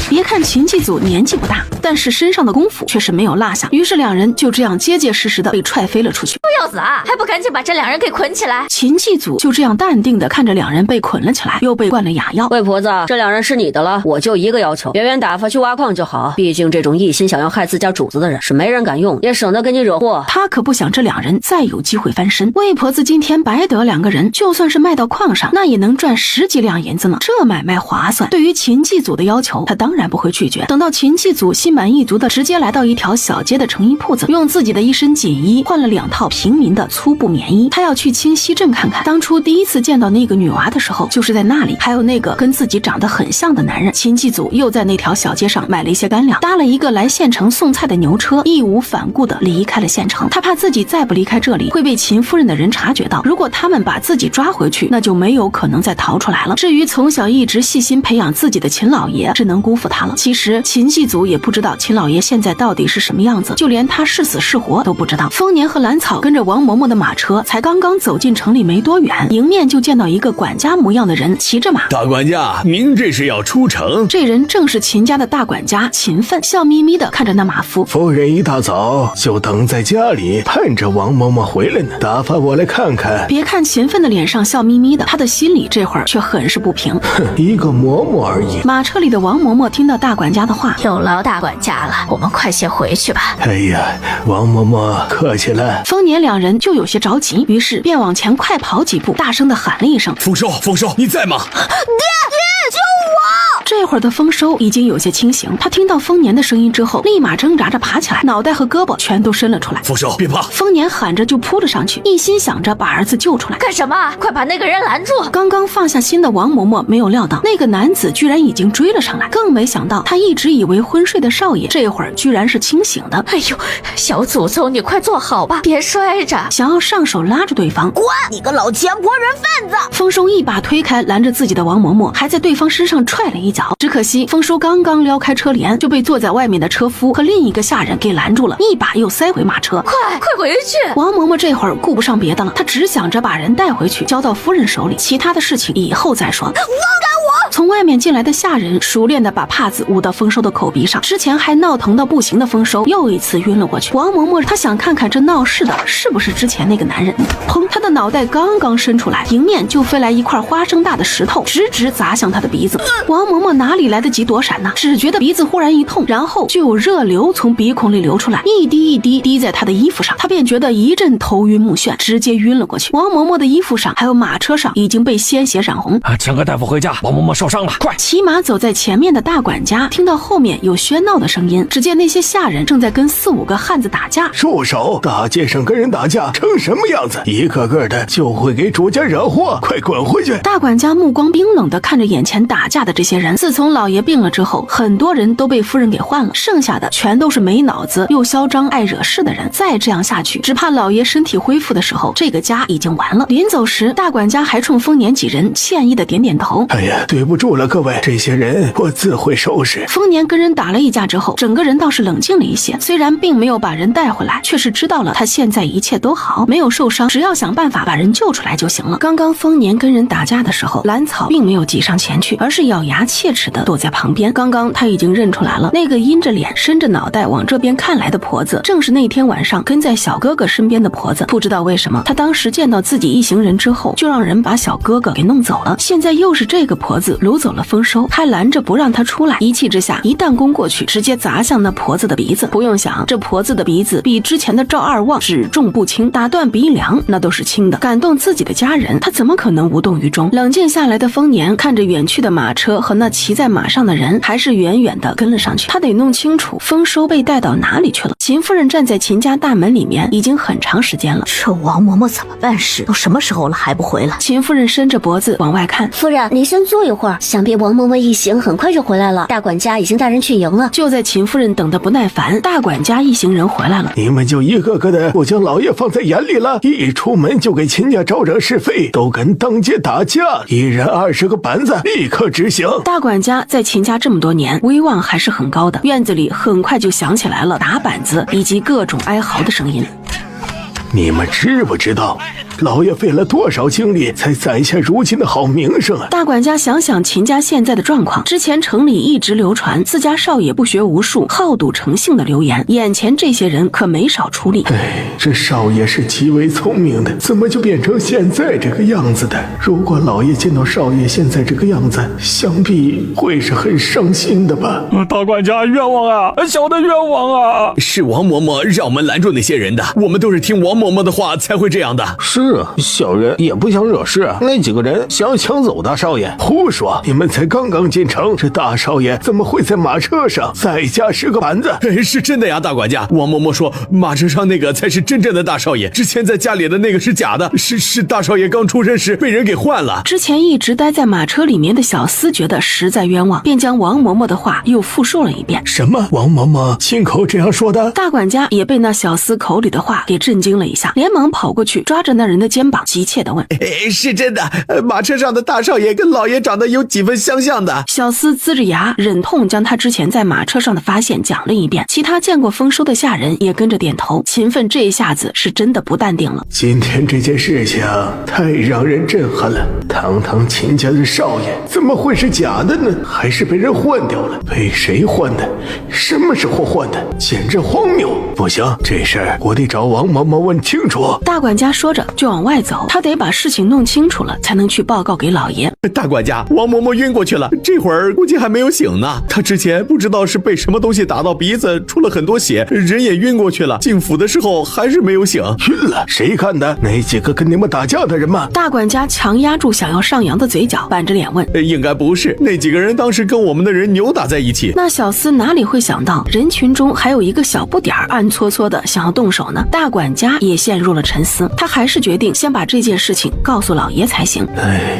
别看秦继祖年纪不大，但是身上的功夫却是没有落下。于是两人就这样结结实实的被踹飞了出去。不要死啊！还不赶紧把这两人给捆起来！秦继祖就这样淡定的看着两人被捆了起来，又被灌了哑药。魏婆子，这两人是你的了，我就一个要求，远远打发去挖矿就好。毕竟这种一心想要害自家主子的人是没人敢用，也省得给你惹祸。他可不想这两人再有机会翻身。魏婆子今天白得两个人，就算是卖到矿上，那也能赚10几两银子呢，这买卖划算。对于秦继祖的要求，他当然不会拒绝。等到秦继祖心满意足的直接来到一条小街的成衣铺子，用自己的一身锦衣换了2套平民的粗布棉衣。他要去清溪镇看看，当初第一次见到那个女娃的时候，就是在那里，还有那个跟自己长得很像的男人。秦继祖又在那条小街上买了一些干粮，搭了一个来县城送菜的牛车，义无反顾的离开了县城。他怕自己再不离开这里会被秦夫人的人察觉到，如果他们把自己抓回去，那就没有可能再逃出来了。至于从小一直细心培养自己的秦老爷，只能辜负他了。其实秦继祖也不知道秦老爷现在到底是什么样子，就连他是死是活都不知道。丰年和兰草跟着王嬷嬷的马车才刚刚走进城里没多远，迎面就见到一个管家模样的人骑着马。大管家，您这是要出城？这人正是秦家的大管家秦奋，笑眯眯的看着那马夫。夫人一大早就等在家里，盼着王嬷嬷回来呢，打发我来看看。别看秦奋的脸上笑眯眯的，他的心里这会儿却很是不平。哼，一个嬷嬷而已。马车里的王嬷嬷听到大管家的话，有劳大管家了，我们快些回去吧。哎呀，王嬷嬷客气了。丰年两人就有些着急，于是便往前快跑几步，大声的喊了一声：丰收，丰收，你在吗？爹，救我！这会儿的丰收已经有些清醒，他听到丰年的声音之后，立马挣扎着爬起来，脑袋和胳膊全都伸了出来。丰收，别怕！丰年喊着就扑了上去，一心想着把儿子救出来。干什么？快把那个人拦住！刚刚放下心的王嬷嬷没有料到，那个男子居然已经追了上来，更没想到他一直以为昏睡的少爷，这会儿居然是清醒的。哎呦，小祖宗，你快坐好吧，别摔着！想要上手拉住对方，滚！你个老钱婆人贩子！丰收一把推开拦着自己的王嬷嬷，还在对方身上踹了一脚。只可惜丰收刚刚撩开车帘，就被坐在外面的车夫和另一个下人给拦住了，一把又塞回马车。快回去！王嬷嬷这会儿顾不上别的了，她只想着把人带回去，交到夫人手里，其他的事情以后再说。放开我！从外面进来的下人熟练的把帕子捂到丰收的口鼻上，之前还闹腾到不行的丰收又一次晕了过去。王嬷嬷她想看看这闹事的是不是之前那个男人。砰！她的脑袋刚刚伸出来，迎面就飞来一块花生大的石头，直直砸向她的鼻子。王嬷嬷哪里来得及躲闪呢？只觉得鼻子忽然一痛，然后就有热流从鼻孔里流出来，一滴一滴滴在她的衣服上，她便觉得一阵头晕目眩，直接晕了过去。王嬷嬷的衣服上还有马车上已经被鲜血染红。请个大夫回家，王嬷嬷受伤了，快！骑马走在前面的大管家听到后面有喧闹的声音，只见那些下人正在跟4、5个汉子打架。住手！大街上跟人打架成什么样子？一个个的就会给主家惹祸，快滚回去！大管家目光冰冷地看着眼前打架的这些人。自从老爷病了之后，很多人都被夫人给换了，剩下的全都是没脑子又嚣张爱惹事的人。再这样下去，只怕老爷身体恢复的时候，这个家已经完了。临走时，大管家还冲丰年几人歉意的点点头。哎呀，对不住了各位，这些人我自会收拾。丰年跟人打了一架之后，整个人倒是冷静了一些，虽然并没有把人带回来，却是知道了他现在一切都好，没有受伤，只要想办法把人救出来就行了。刚刚丰年跟人打架的时候，兰草并没有挤上前去，而是咬牙切齿的躲在旁边。刚刚他已经认出来了，那个阴着脸伸着脑袋往这边看来的婆子，正是那天晚上跟在小哥哥身边的婆子。不知道为什么，他当时见到自己一行人之后，就让人把小哥哥给弄走了。现在又是这个婆子掳走了丰收，还拦着不让他出来，一气之下，一弹弓过去，直接砸向那婆子的鼻子。不用想，这婆子的鼻子比之前的赵二旺只重不轻，打断鼻梁那都是轻的。感动自己的家人，他怎么可能无动于衷？冷静下来的丰年看着远去的马车和那骑在马上的人，还是远远的跟了上去。他得弄清楚丰收被带到哪里去了。秦夫人站在秦家大门里面已经很长时间了，这王嬷嬷怎么办事？都什么时候了还不回来？秦夫人伸着脖子往外看，夫人，您先坐一会儿，想必王嬷嬷一行很快就回来了。大管家已经带人去迎了。就在秦夫人等得不耐烦，大管家一行人回来了。你们就一个个的不将老爷放在眼里了，一出门就给秦家招惹是非，都跟当街打架，一人20个板子，立刻执行。大管家在秦家这么多年，威望还是很高的，院子里很快就响起来了打板子以及各种哀嚎的声音。你们知不知道，老爷费了多少精力才攒下如今的好名声啊！大管家想想秦家现在的状况，之前城里一直流传自家少爷不学无术、好赌成性的流言，眼前这些人可没少出力。这少爷是极为聪明的，怎么就变成现在这个样子的？如果老爷见到少爷现在这个样子，想必会是很伤心的吧？大管家冤枉啊，小的冤枉啊！是王嬷嬷让我们拦住那些人的，我们都是听王嬷嬷的话才会这样的。是啊，小人也不想惹事，那几个人想要抢走大少爷。胡说！你们才刚刚进城，这大少爷怎么会在马车上再加10个板子？是真的呀，大管家。王嬷嬷说马车上那个才是真正的大少爷，之前在家里的那个是假的，是大少爷刚出生时被人给换了。之前一直待在马车里面的小厮觉得实在冤枉，便将王嬷嬷的话又复述了一遍。什么？王嬷嬷亲口这样说的？大管家也被那小厮口里的话给震惊了一下，连忙跑过去抓着那人的肩膀，急切地问：是真的，马车上的大少爷跟老爷长得有几分相像的。小厮呲着牙忍痛将他之前在马车上的发现讲了一遍，其他见过丰收的下人也跟着点头。秦奋这一下子是真的不淡定了。今天这件事情太让人震撼了，堂堂秦家的少爷怎么会是假的呢？还是被人换掉了？被谁换的？什么时候换的？简直荒谬！不行，这事儿我得找王嬷嬷问清楚。大管家说着就往外走，他得把事情弄清楚了才能去报告给老爷。大管家，王嬷嬷晕过去了，这会儿估计还没有醒呢。她之前不知道是被什么东西打到鼻子，出了很多血，人也晕过去了。进府的时候还是没有醒。晕了？谁干的？那几个跟你们打架的人吗？大管家强压住想要上扬的嘴角，板着脸问：应该不是，那几个人当时跟我们的人扭打在一起。那小厮哪里会想到人群中还有一个小不点儿暗搓搓的想要动手呢？大管家也陷入了沉思，他还是决定先把这件事情告诉老爷才行。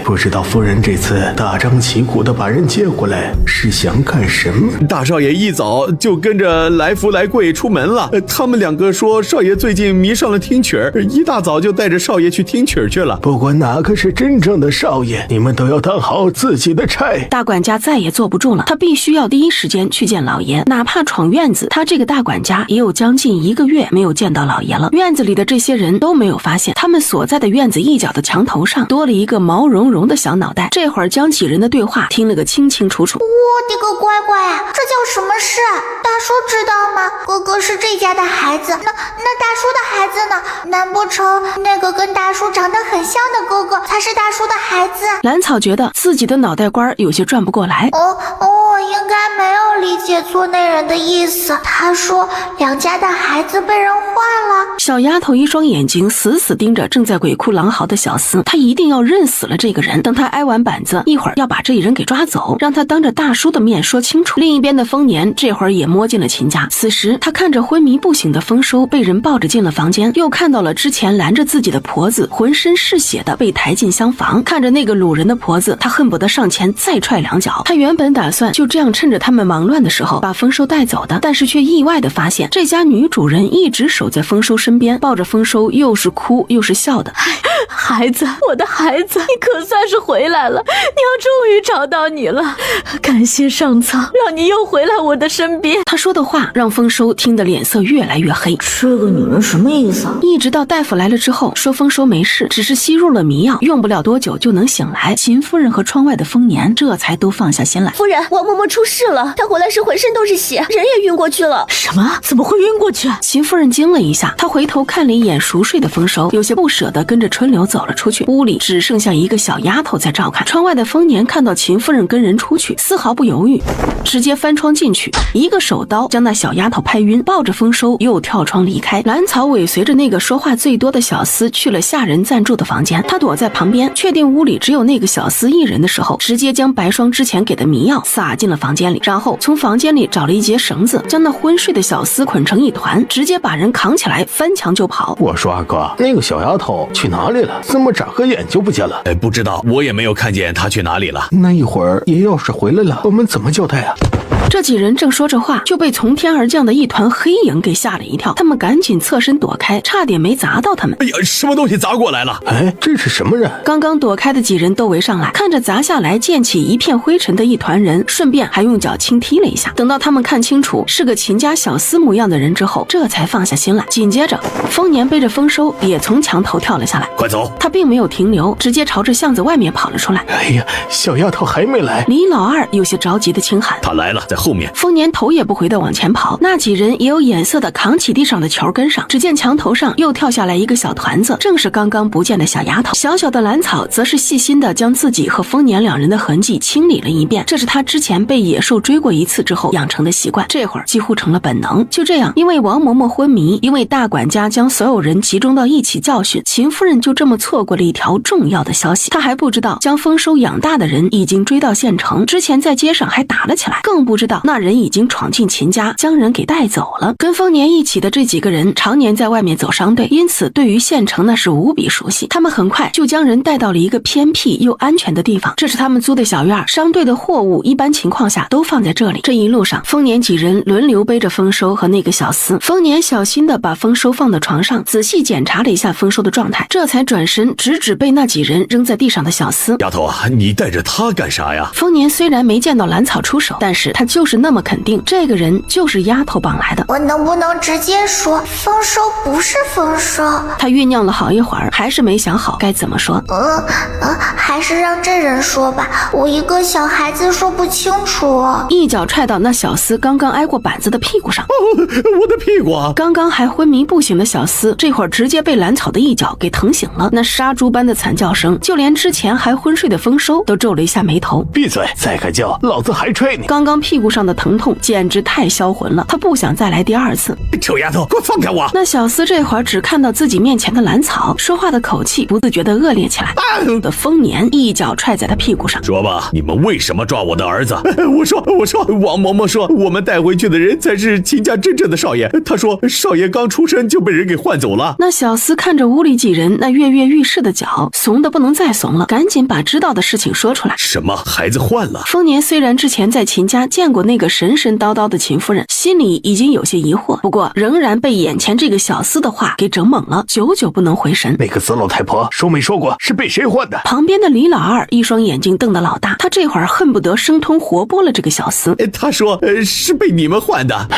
不知道夫人这次大张旗鼓的把人接回来是想干什么？大少爷一早就跟着来福来贵出门了，他们两个说少爷最近迷上了听曲儿，一大早就带着少爷去听曲儿去了。不管哪个是真正的少爷，你们都要当好自己的差。大管家再也坐不住了，他必须要第一时间去见老爷，哪怕闯院子，他这个大管家也有将近1个月没有见到老爷了。院子里的这些人都没有发现，他们所在的院子一角的墙头上多了一个毛茸茸的小脑袋。这会儿将几人的对话听了个清清楚楚。我的个乖乖啊，这叫什么事？大叔知道吗？哥哥是这家的孩子，那大叔的孩子呢？难不成那个跟大叔长得很像的哥哥才是大叔的孩子？兰草觉得自己的脑袋瓜有些转不过来。我应该没有理解错那人的意思。他说两家的孩子被人换了。小丫头一双眼睛死死盯着正在鬼哭狼嚎的小厮，她一定要认死了这个人。等他挨完板子，一会儿要把这人给抓走，让他当着大叔的面说清楚。另一边的丰年这会儿也摸进了秦家，此时他看着昏迷不醒的丰收被人抱着进了房间，又看到了之前拦着自己的婆子浑身是血的被抬进厢房，看着那个掳人的婆子，他恨不得上前再踹2脚。他原本打算就这样趁着他们忙乱的时候把丰收带走的，但是却意外的发现这家女主人一直守在丰收身边，抱着丰收又是哭又是笑的。孩子，我的孩子，你可算是回来了，娘终于找到你了，感谢上苍让你又回来我的身边。他说的话让丰收听得脸色越来越黑。这个女人什么意思？一直到大夫来了之后说丰收没事，只是吸入了迷药，用不了多久就能醒来。秦夫人和窗外的丰年这才都放下心来。夫人，王嬷嬷出事了，她回来时浑身都是血，人也晕过去了。什么？怎么会晕过去？秦夫人惊了一下，她回头看了一眼熟睡的丰收，有些不舍得跟着春柳走了出去。屋里只剩下一个小丫头在照看。窗外的丰年看到秦夫人跟人出去，丝毫不犹豫，直接翻窗进去，一个手刀将那小丫头拍晕，抱着丰收又跳窗离开。兰草尾随着那个说话最多的小厮去了下人暂住的房间，他躲在旁边，确定屋里只有那个小厮一人的时候，直接将白霜之前给的迷药撒进了房间里，然后从房间里找了一截绳子，将那昏睡的小厮捆成一团，直接把人扛起来翻墙就跑。我说阿哥，那个小丫头去哪里了？怎么眨个眼就不见了？不知道，我也没有看见她去哪里了。那一会儿爷要是回来了，我们怎么交代啊？这几人正说着话，就被从天而降的一团黑影给吓了一跳，他们赶紧侧身躲开，差点没砸到他们。哎呀，什么东西砸过来了？哎，这是什么人？刚刚躲开的几人都围上来，看着砸下来溅起一片灰尘的一团人，顺便还用脚轻踢了一下。等到他们看清楚是个秦家小厮模样的人之后，这才放下心来。紧接着，丰年背着丰收也从墙头跳了下来。快走！他并没有停留，直接朝着巷子外面跑了出来。哎呀，小丫头还没来！李老二有些着急的轻喊：“他来了，在后面。”丰年头也不回的往前跑，那几人也有眼色的扛起地上的球跟上。只见墙头上又跳下来一个小团子，正是刚刚不见的小丫头。小小的兰草则是细心的将自己和丰年两人的痕迹清理了一遍，这是他之前被野兽追过一次之后养成的习惯，这会儿几乎成了本能。就这样，因为王嬷嬷昏迷，因为大管家将所有人集中到一起教训，秦夫人就这么错过了一条重要的消息。她还不知道将丰收养大的人已经追到县城，之前在街上还打了起来，更不知道那人已经闯进秦家，将人给带走了。跟丰年一起的这几个人常年在外面走商队，因此对于县城那是无比熟悉。他们很快就将人带到了一个偏僻又安全的地方，这是他们租的小院，商队的货物一般情况下都放在这里。这一路上，丰年几人轮流背着丰收和那个小厮。丰年小心地把丰收放到床上，仔细检查了一下丰收的状态，这才转身直指被那几人扔在地上的小厮。丫头，你带着他干啥呀？丰年虽然没见到兰草出手，但是他就是那么肯定这个人就是丫头绑来的。我能不能直接说丰收不是丰收？他酝酿了好一会儿，还是没想好该怎么说。还是让这人说吧，我一个小孩子说不清楚。一脚踹到那小厮刚刚挨过板子的屁股上。我的屁股啊！刚刚还昏迷不醒的小厮，这会儿直接被兰草的一脚给疼醒了。那杀猪般的惨叫声，就连之前还昏睡的丰收都皱了一下眉头。闭嘴！再敢叫，老子还踹你！刚刚屁股上的疼痛简直太销魂了，他不想再来第二次。臭丫头，给我放开我！那小厮这会儿只看到自己面前的兰草，说话的口气不自觉的恶劣起来。的丰年一脚踹在他屁股上。说吧，你们为什么抓我的儿子？我说，王嬷嬷说我们带回去的人才是秦家真正的少爷。他说少爷刚出生就被人给换走了。那小厮看着屋里几人那跃跃欲试的脚，怂的不能再怂了，赶紧把知道的事情说出来。什么孩子换了？丰年虽然之前在秦家见过那个神神叨叨的秦夫人，心里已经有些疑惑，不过仍然被眼前这个小厮的话给整懵了，久久不能回神。那个死老太婆说没说过是被谁换的？旁边的李老二一双眼睛瞪得老大，他这会儿恨不得生吞活剥了这个小厮。他说是被你们换的。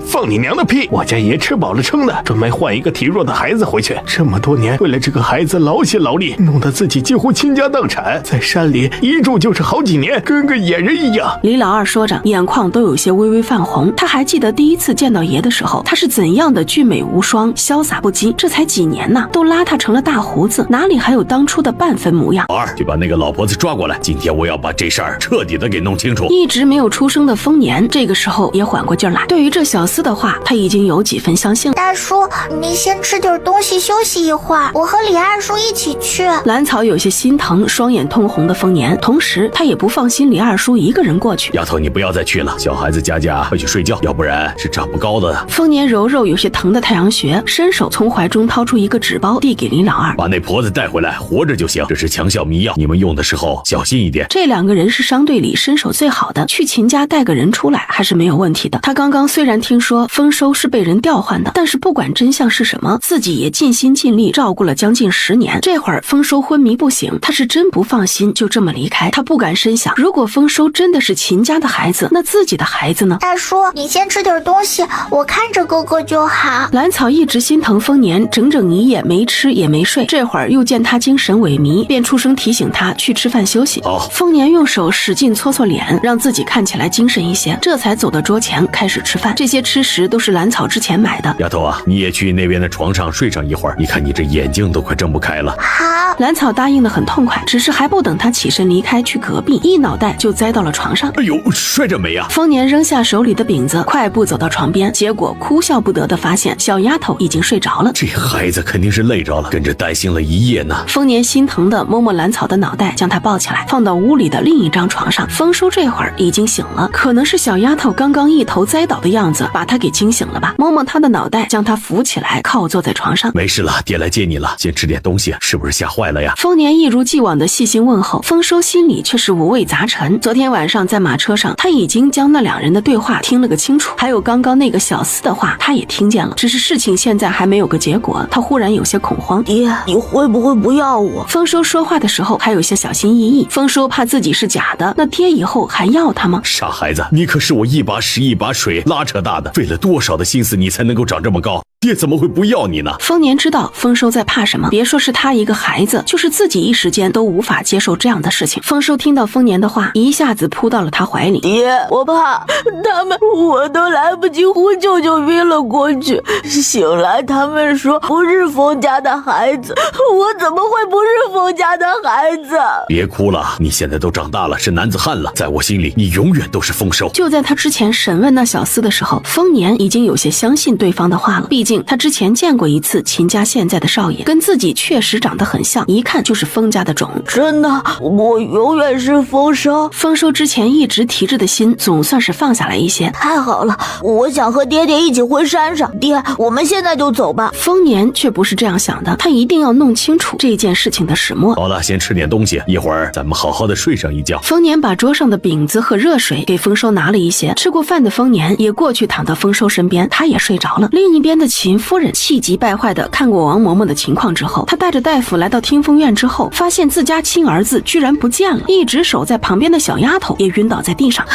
放你娘的屁！我家爷吃饱了撑的，准备换一个体弱的孩子回去。这么多年为了这个孩子劳心劳力，弄得自己几乎倾家荡产，在山里一住就是好几年，跟个野人一样。李老二说着，眼眶都有些微微泛红。他还记得第一次见到爷的时候，他是怎样的俊美无双，潇洒不羁。这才几年呐，都邋遢成了大胡子，哪里还有当初的半分模样？二就把那个老婆子抓过来，今天我要把这事儿彻底的给弄清楚。一直没有出声的丰年，这个时候也缓过劲来。对于这小厮的话，他已经有几分相信了。大叔，你先吃点东西休息一会儿，我和李二叔一起去。兰草有些心疼双眼通红的丰年，同时他也不放心李二叔一个人过去。丫头，你不要再去了，小孩子家快去睡觉，要不然是长不高的。丰年揉揉有些疼的太阳穴，伸手从怀中掏出一个纸包递给李老二，把那婆子带回来，活着就行。这是强效迷药，你们用的时候小心一点。这两个人是商队里身手最好的，去秦家带个人出来还是没有问题的。他刚刚虽然听说丰收是被人调换的，但是不管真相是什么，自己也尽心尽力照顾了将近10年。这会儿丰收昏迷不醒，他是真不放心就这么离开。他不敢深想，如果丰收真的是秦家的孩子，那自己的孩子呢？大叔，你先吃点东西，我看着哥哥就好。兰草一直心疼丰年，整整一夜没吃也没睡，这会儿又见他精神萎靡，便出声提醒他去吃饭休息。丰年用手使劲搓搓脸，让自己看起来精神一些，这才走到桌前开始吃饭。这些吃食都是兰草之前买的。丫头啊，你也去那边的床上睡上一会儿，你看你这眼睛都快睁不开了。好。兰草答应得很痛快，只是还不等他起身离开去隔壁，一脑袋就栽到了床上。哎呦，摔着没啊？丰年扔下手里的饼子，快步走到床边，结果哭笑不得地发现小丫头已经睡着了。这孩子肯定是累着了，跟着担心了一夜呢。丰年心疼地摸摸兰草的脑袋，将她抱起来放到屋里的另一张床上。丰收这会儿已经醒了，可能是小丫头刚刚一头栽倒的样子把她给惊醒了吧。摸摸她的脑袋，将她扶起来靠坐在床上。没事了，爹来接你了，先吃点东西，是不是吓坏了呀？丰年一如既往的细心问候，丰收心里却是五味杂陈。昨天晚上在马车上，他已经经将那两人的对话听了个清楚，还有刚刚那个小厮的话他也听见了，只是事情现在还没有个结果，他忽然有些恐慌。爹，你会不会不要我？丰收说话的时候还有些小心翼翼，丰收怕自己是假的，那爹以后还要他吗？傻孩子，你可是我一把屎一把水拉扯大的，费了多少的心思你才能够长这么高，爹怎么会不要你呢？丰年知道丰收在怕什么，别说是他一个孩子，就是自己一时间都无法接受这样的事情。丰收听到丰年的话，一下子扑到了他怀里。爹，我怕他们，我都来不及呼救就晕了过去，醒来他们说不是丰家的孩子，我怎么会不是丰家的孩子？别哭了，你现在都长大了，是男子汉了，在我心里你永远都是丰收。就在他之前审问那小厮的时候，丰年已经有些相信对方的话了，毕竟他之前见过一次秦家现在的少爷，跟自己确实长得很像，一看就是丰家的种。真的，我永远是丰收。丰收之前一直提着的心总算是放下来一些。太好了，我想和爹爹一起回山上。爹，我们现在就走吧。丰年却不是这样想的，他一定要弄清楚这件事情的始末。好了，先吃点东西，一会儿咱们好好的睡上一觉。丰年把桌上的饼子和热水给丰收拿了一些，吃过饭的丰年也过去躺到丰收身边，他也睡着了。另一边的秦夫人气急败坏的看过王嬷嬷的情况之后，她带着大夫来到听风院之后，发现自家亲儿子居然不见了，一直守在旁边的小丫头也晕倒在地上。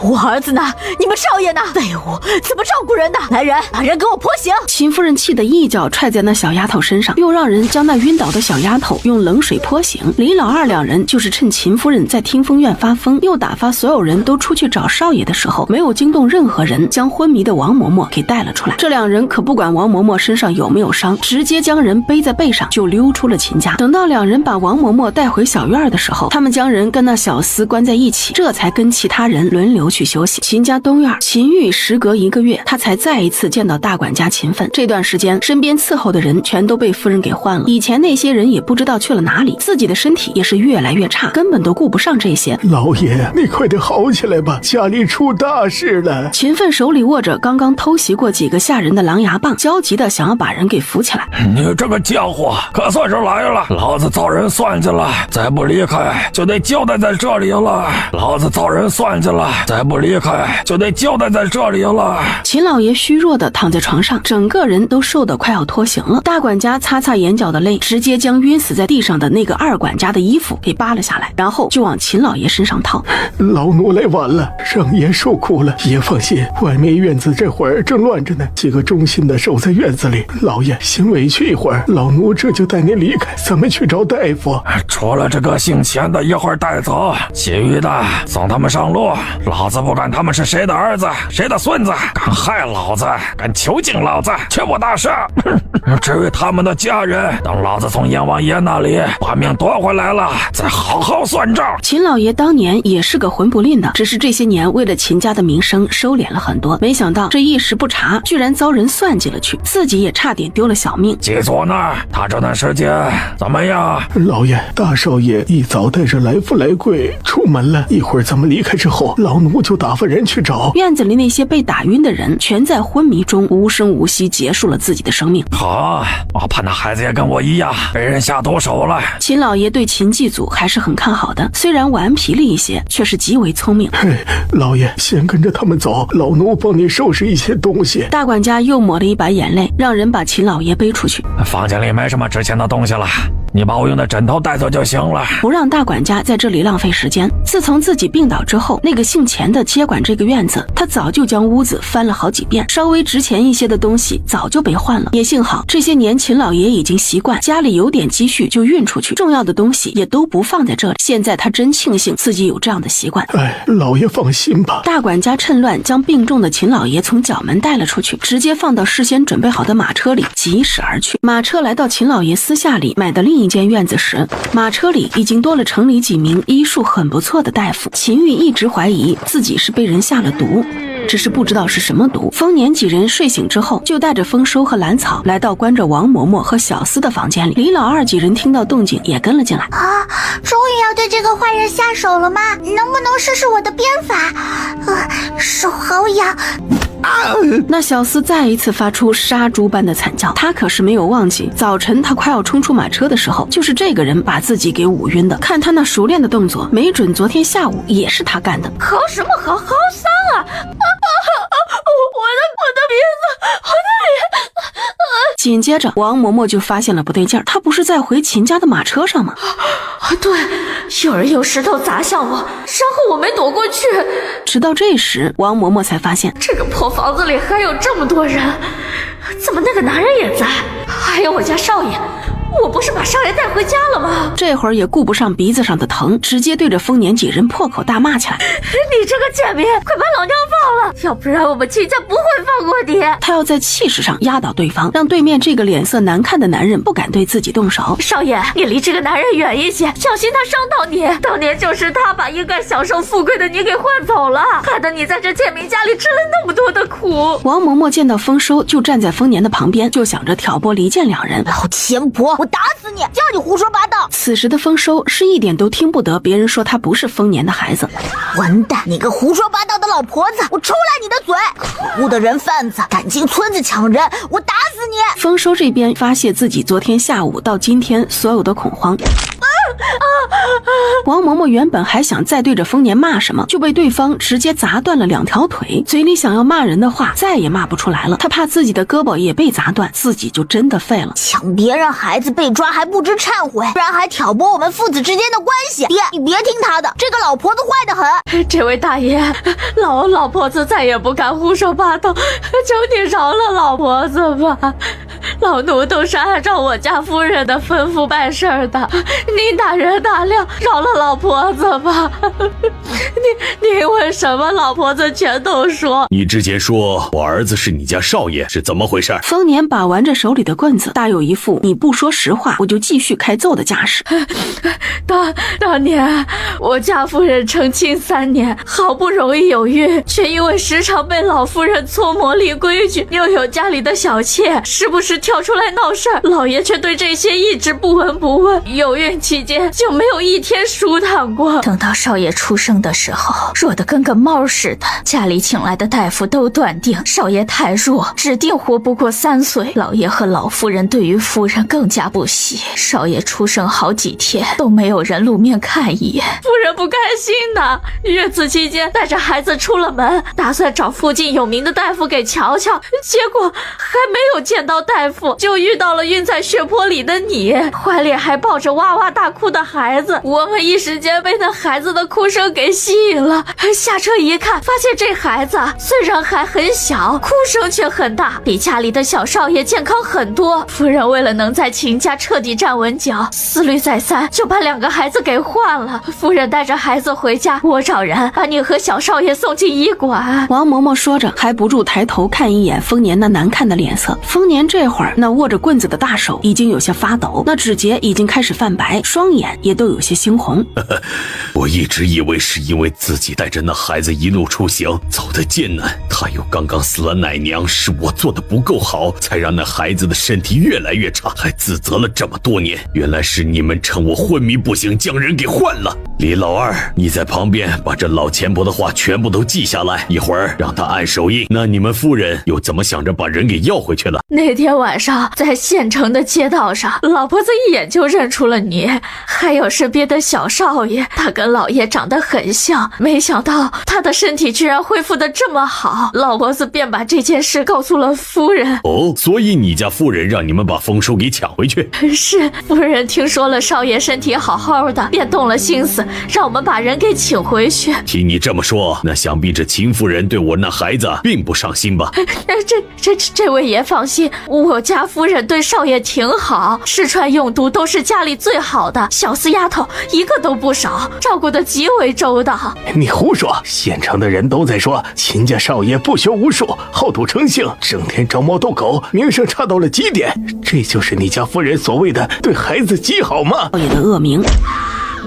我儿子呢？你们少爷呢？废物，怎么照顾人的？来人，把人给我泼刑！秦夫人气得一脚踹在那小丫头身上，又让人将那晕倒的小丫头用冷水泼醒。李老二两人就是趁秦夫人在听风院发疯，又打发所有人都出去找少爷的时候，没有惊动任何人，将昏迷的王嬷嬷给带了出来。这两人可不管王嬷嬷身上有没有伤，直接将人背在背上就溜出了秦家。等到两人把王嬷嬷带回小院的时候，他们将人跟那小厮关在一起，这才跟其他人轮流去休息。秦家东院，秦玉时隔1个月，他才再一次见到大管家秦奋。这段时间，身边伺候的人全都被夫人给换了，以前那些人也不知道去了哪里，自己的身体也是越来越差，根本都顾不上这些。老爷，你快点好起来吧，家里出大事了。秦奋手里握着刚刚偷袭过几个下人的狼牙棒，焦急的想要把人给扶起来。你这个家伙可算是来了，老子找人算计了，再不离开就得交代在这里了。老子找人算计了，再不离开就得交代在这里了。秦老爷虚弱的躺在床上，整个人都瘦得快要脱形了。大管家擦擦眼角的泪，直接将晕死在地上的那个二管家的衣服给扒了下来，然后就往秦老爷身上套。老奴来晚了，让爷受苦了。爷放心，外面院子这会儿正乱着呢，几个忠心的守在院子里。老爷先委屈一会儿，老奴这就带您离开，咱们去找大夫。除了这个姓钱的一会儿带走，其余的送他们上路。老子不管他们是谁的儿子谁的孙子，敢害老子，敢囚禁老子，全部大赦。至于他们的家人，等老子从阎王爷那里把命夺回来了，再好好算账。秦老爷当年也是个混不吝的，只是这些年为了秦家的名声收敛了很多，没想到这一时不察，居然遭人算计了去，自己也差点丢了小命。记住呢，他这段时间怎么样？老爷，大少爷一早带着来富来贵出门了，一会儿咱们离开之后，老奴就打发人去找。院子里那些被打晕的人全在昏迷中无声无息结束了自己的生命。好，我怕那孩子也跟我一样被人下毒手了。秦老爷对秦继祖还是很看好的，虽然顽皮了一些，却是极为聪明。老爷先跟着他们走，老奴帮你收拾一些东西。大管家又抹了一把眼泪，让人把秦老爷背出去。房间里没什么值钱的东西了，你把我用的枕头带走就行了。不让大管家在这里浪费时间。自从自己病倒之后，那个姓钱的接管这个院子，他早就将屋子翻了好几遍，稍微值钱一些的东西早就被换了。也幸好这些年秦老爷已经习惯家里有点积蓄就运出去，重要的东西也都不放在这里。现在他真庆幸自己有这样的习惯。老爷放心吧。大管家趁乱将病重的秦老爷从角门带了出去，直接放到事先准备好的马车里疾驶而去。马车来到秦老爷私下里买的另一间院子时，马车里已经多了城里几名医术很不错的大夫。秦玉一直怀疑自己是被人下了毒，只是不知道是什么毒。丰年几人睡醒之后，就带着丰收和兰草来到关着王嬷嬷和小厮的房间里。李老二几人听到动静也跟了进来。啊，终于要对这个坏人下手了吗？能不能试试我的鞭法？手好痒。那小厮再一次发出杀猪般的惨叫，他可是没有忘记，早晨他快要冲出马车的时候，就是这个人把自己给捂晕的。看他那熟练的动作，没准昨天下午也是他干的。嚎什么嚎？嚎丧啊！我的鼻子，我的脸！紧接着，王嬷嬷就发现了不对劲儿，他不是在回秦家的马车上吗？对，有人用石头砸向我，然后我没躲过去。直到这时，王嬷嬷才发现，这个破房子里还有这么多人，怎么那个男人也在？还有我家少爷。我不是把少爷带回家了吗？这会儿也顾不上鼻子上的疼，直接对着丰年几人破口大骂起来。你这个贱民，快把老娘放了，要不然我们秦家不会放过你。他要在气势上压倒对方，让对面这个脸色难看的男人不敢对自己动手。少爷，你离这个男人远一些，小心他伤到你。当年就是他把应该享受富贵的你给换走了，害得你在这贱民家里吃了那么多的苦。王嬷嬷见到丰收就站在丰年的旁边，就想着挑拨离间两人。老钱婆，我打死你！叫你胡说八道！此时的丰收是一点都听不得别人说他不是丰年的孩子。混蛋，你个胡说八道的老婆子，我抽烂你的嘴！可恶的人贩子，敢进村子抢人，我打死你！丰收这边发泄自己昨天下午到今天所有的恐慌。王嬷嬷原本还想再对着丰年骂什么，就被对方直接砸断了2条腿，嘴里想要骂人的话再也骂不出来了。他怕自己的胳膊也被砸断，自己就真的废了。抢别人孩子被抓还不知忏悔，居然还挑拨我们父子之间的关系。爹，你别听他的，这个老婆子坏得很。这位大爷，老婆子再也不敢胡说八道，求你饶了老婆子吧。老奴都是按照我家夫人的吩咐办事的，您大人大量，饶了老婆子吧。你问什么，老婆子全都说。你之前说我儿子是你家少爷，是怎么回事？丰年把玩着手里的棍子，大有一副你不说实话我就继续开揍的架势。当年我家夫人成亲3年，好不容易有孕，却因为时常被老夫人搓磨立规矩，又有家里的小妾时不时跳出来闹事儿，老爷却对这些一直不闻不问。有孕期间就没有一天舒坦过。等到少爷出生的时候，弱得跟个猫似的，家里请来的大夫都断定少爷太弱，指定活不过3岁。老爷和老夫人对于夫人更加不喜，少爷出生好几天都没有人露面看一眼。夫人不开心的，月子期间带着孩子出了门，打算找附近有名的大夫给瞧瞧，结果还没有见到大夫，就遇到了晕在血泊里的你，怀里还抱着哇哇大哭的孩子。我们一时间被那孩子的哭声给吸引了，下车一看，发现这孩子虽然还很小，哭声却很大，比家里的小少爷健康很多。夫人为了能在秦家彻底站稳脚，思虑再三，就把2个孩子给换了。夫人带着孩子回家，我找人把你和小少爷送进医馆。王嬷嬷说着，还不住抬头看一眼丰年那难看的脸色。丰年这会儿那握着棍子的大手已经有些发抖，那指节已经开始泛白，双眼也都有些猩红。我一直以为是因为自己带着那孩子一路出行走得艰难，他又刚刚死了奶娘，是我做得不够好，才让那孩子的身体越来越差，还自责了这么多年。原来是你们趁我昏迷不醒将人给换了。李老二，你在旁边把这老钱婆的话全部都记下来，一会儿让他按手印。那你们夫人又怎么想着把人给要回去了？那天晚上在县城的街道上，老婆子一眼就认出了你，还有身边的小少爷，他跟老爷长得很像，没想到他的身体居然恢复得这么好，老婆子便把这件事告诉了夫人。哦，所以你家夫人让你们把丰收给抢回去？是，夫人听说了少爷身体好好的，便动了心思，让我们把人给请回去。听你这么说，那想必这秦夫人对我那孩子并不上心吧？这位爷放心，我家夫人对少爷挺好，吃穿用度都是家里最好的，小厮丫头一个都不少，照顾得极为周到。你胡说！县城的人都在说秦家少爷不学无术，好赌成性，整天招猫逗狗，名声差到了极点。这就是你家夫人所谓的对孩子极好吗？少爷的恶名。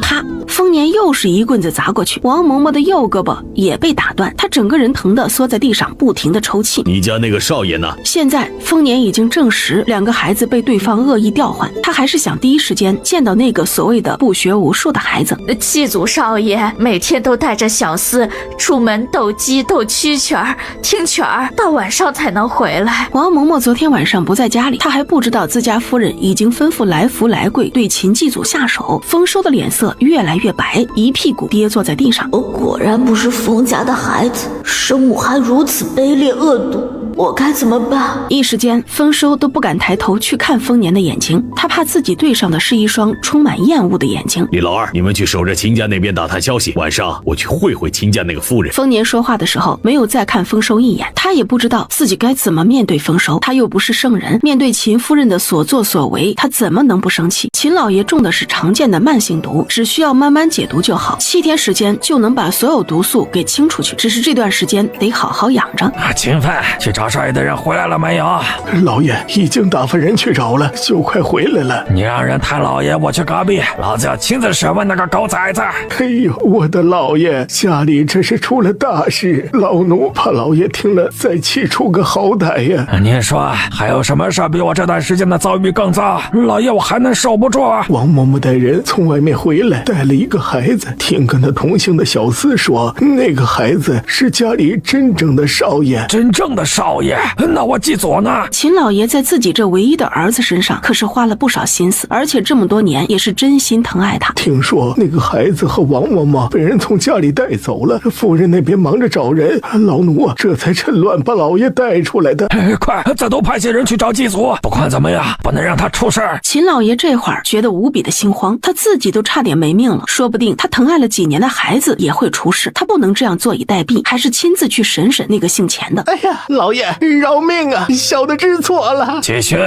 啪！丰年又是一棍子砸过去，王嬷嬷的右胳膊也被打断，他整个人疼得缩在地上，不停地抽泣。你家那个少爷呢？现在丰年已经证实两个孩子被对方恶意调换，他还是想第一时间见到那个所谓的不学无术的孩子。祭祖少爷每天都带着小厮出门斗鸡、斗蛐蛐儿、听曲儿，到晚上才能回来。王嬷嬷昨天晚上不在家里，她还不知道自家夫人已经吩咐来福来贵对秦祭祖下手。丰收的脸色越来越白，一屁股跌坐在地上。我果然不是丰家的孩子，生母还如此卑劣恶毒，我该怎么办？一时间，丰收都不敢抬头去看丰年的眼睛，他怕自己对上的是一双充满厌恶的眼睛。李老二，你们去守着秦家那边打探消息，晚上我去会会秦家那个夫人。丰年说话的时候没有再看丰收一眼，他也不知道自己该怎么面对丰收，他又不是圣人，面对秦夫人的所作所为，他怎么能不生气？秦老爷中的是常见的慢性毒，只需要慢慢解毒就好，7天时间就能把所有毒素给清出去，只是这段时间得好好养着。秦范，去找少爷的人回来了没有？老爷已经打发人去找了，就快回来了。你让人探老爷，我去隔壁，老子要亲自审问那个狗崽子。哎呦，我的老爷，家里这是出了大事，老奴怕老爷听了再气出个好歹呀。您说还有什么事比我这段时间的遭遇更糟？老爷我还能受不住啊？王嬷嬷带人从外面回来，带了一个孩子，听跟他同行的小厮说，那个孩子是家里真正的少爷。真正的少爷？那我祭祖呢？秦老爷在自己这唯一的儿子身上可是花了不少心思，而且这么多年也是真心疼爱他。听说那个孩子和王嬷嬷被人从家里带走了，夫人那边忙着找人，老奴啊这才趁乱把老爷带出来的。快，再多派些人去找祭祖，不管怎么样不能让他出事。秦老爷这会儿觉得无比的心慌，他自己都差点没命了，说不定他疼爱了几年的孩子也会出事，他不能这样坐以待毙，还是亲自去审审那个姓钱的。哎呀，老爷饶命啊，小的知错了。继续。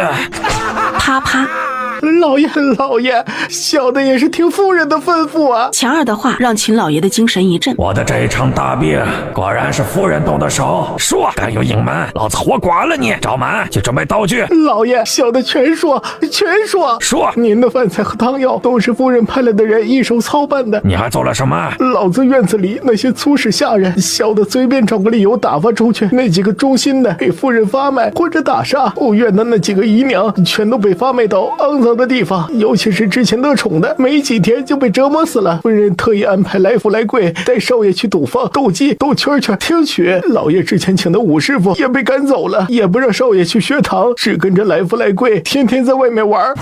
啪啪。老爷，小的也是听夫人的吩咐啊。强儿的话让秦老爷的精神一振，我的这一场大病果然是夫人动的手，说敢有隐瞒，老子活剐了你！找满，去准备道具。老爷，小的全说。说，您的饭菜和汤药都是夫人派来的人一手操办的。你还做了什么？老子院子里那些粗使下人，小的随便找个理由打发出去，那几个忠心的给夫人发卖或者打杀。后院的那几个姨娘全都被发卖到肮脏的地方，尤其是之前得宠的，没几天就被折磨死了。夫人特意安排来福来贵带少爷去赌坊、斗鸡、斗圈圈、听曲。老爷之前请的武师傅也被赶走了，也不让少爷去学堂，只跟着来福来贵天天在外面玩。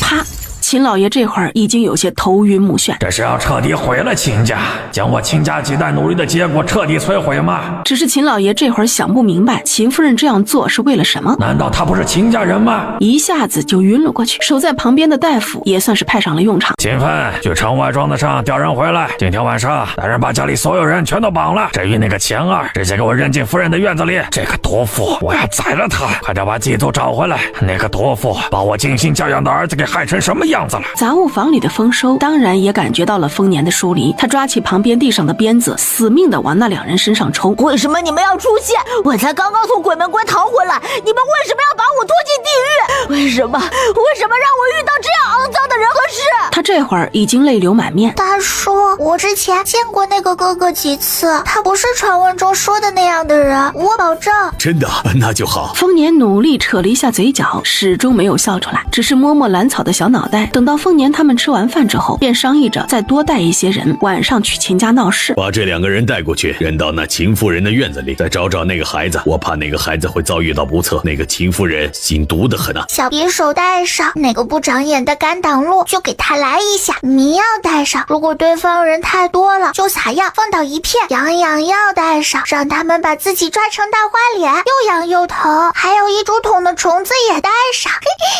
啪！秦老爷这会儿已经有些头晕目眩，这是要彻底毁了秦家，将我秦家几代努力的结果彻底摧毁吗？只是秦老爷这会儿想不明白，秦夫人这样做是为了什么？难道她不是秦家人吗？一下子就晕了过去。守在旁边的大夫也算是派上了用场。秦奋，去城外庄子上调人回来，今天晚上带人把家里所有人全都绑了。至于那个钱儿，直接给我扔进夫人的院子里。这个毒妇，我要宰了他！快点把祭祖找回来。那个毒妇把我精心教养的儿子给害成什么样子了？杂物房里的丰收当然也感觉到了丰年的疏离，他抓起旁边地上的鞭子，死命的往那两人身上抽。为什么你们要出现？我才刚刚从鬼门关逃回来，你们为什么要把我拖进地狱？为什么让我遇到这样肮脏的人和事？他这会儿已经泪流满面。大叔，我之前见过那个哥哥几次，他不是传闻中说的那样的人，我保证。真的？那就好。丰年努力扯了一下嘴角，始终没有笑出来，只是摸摸兰草的小脑袋。等到丰年他们吃完饭之后，便商议着再多带一些人，晚上去秦家闹事。把这2个人带过去，扔到那秦夫人的院子里，再找找那个孩子。我怕那个孩子会遭遇到不测，那个秦夫人心毒得很啊。小匕首带上，哪个不长眼的敢挡路就给他来一下。迷药带上，如果对方人太多了就撒药放倒一片。痒药带上，让他们把自己抓成大花脸，又痒又疼。还有一竹筒的虫子也带上，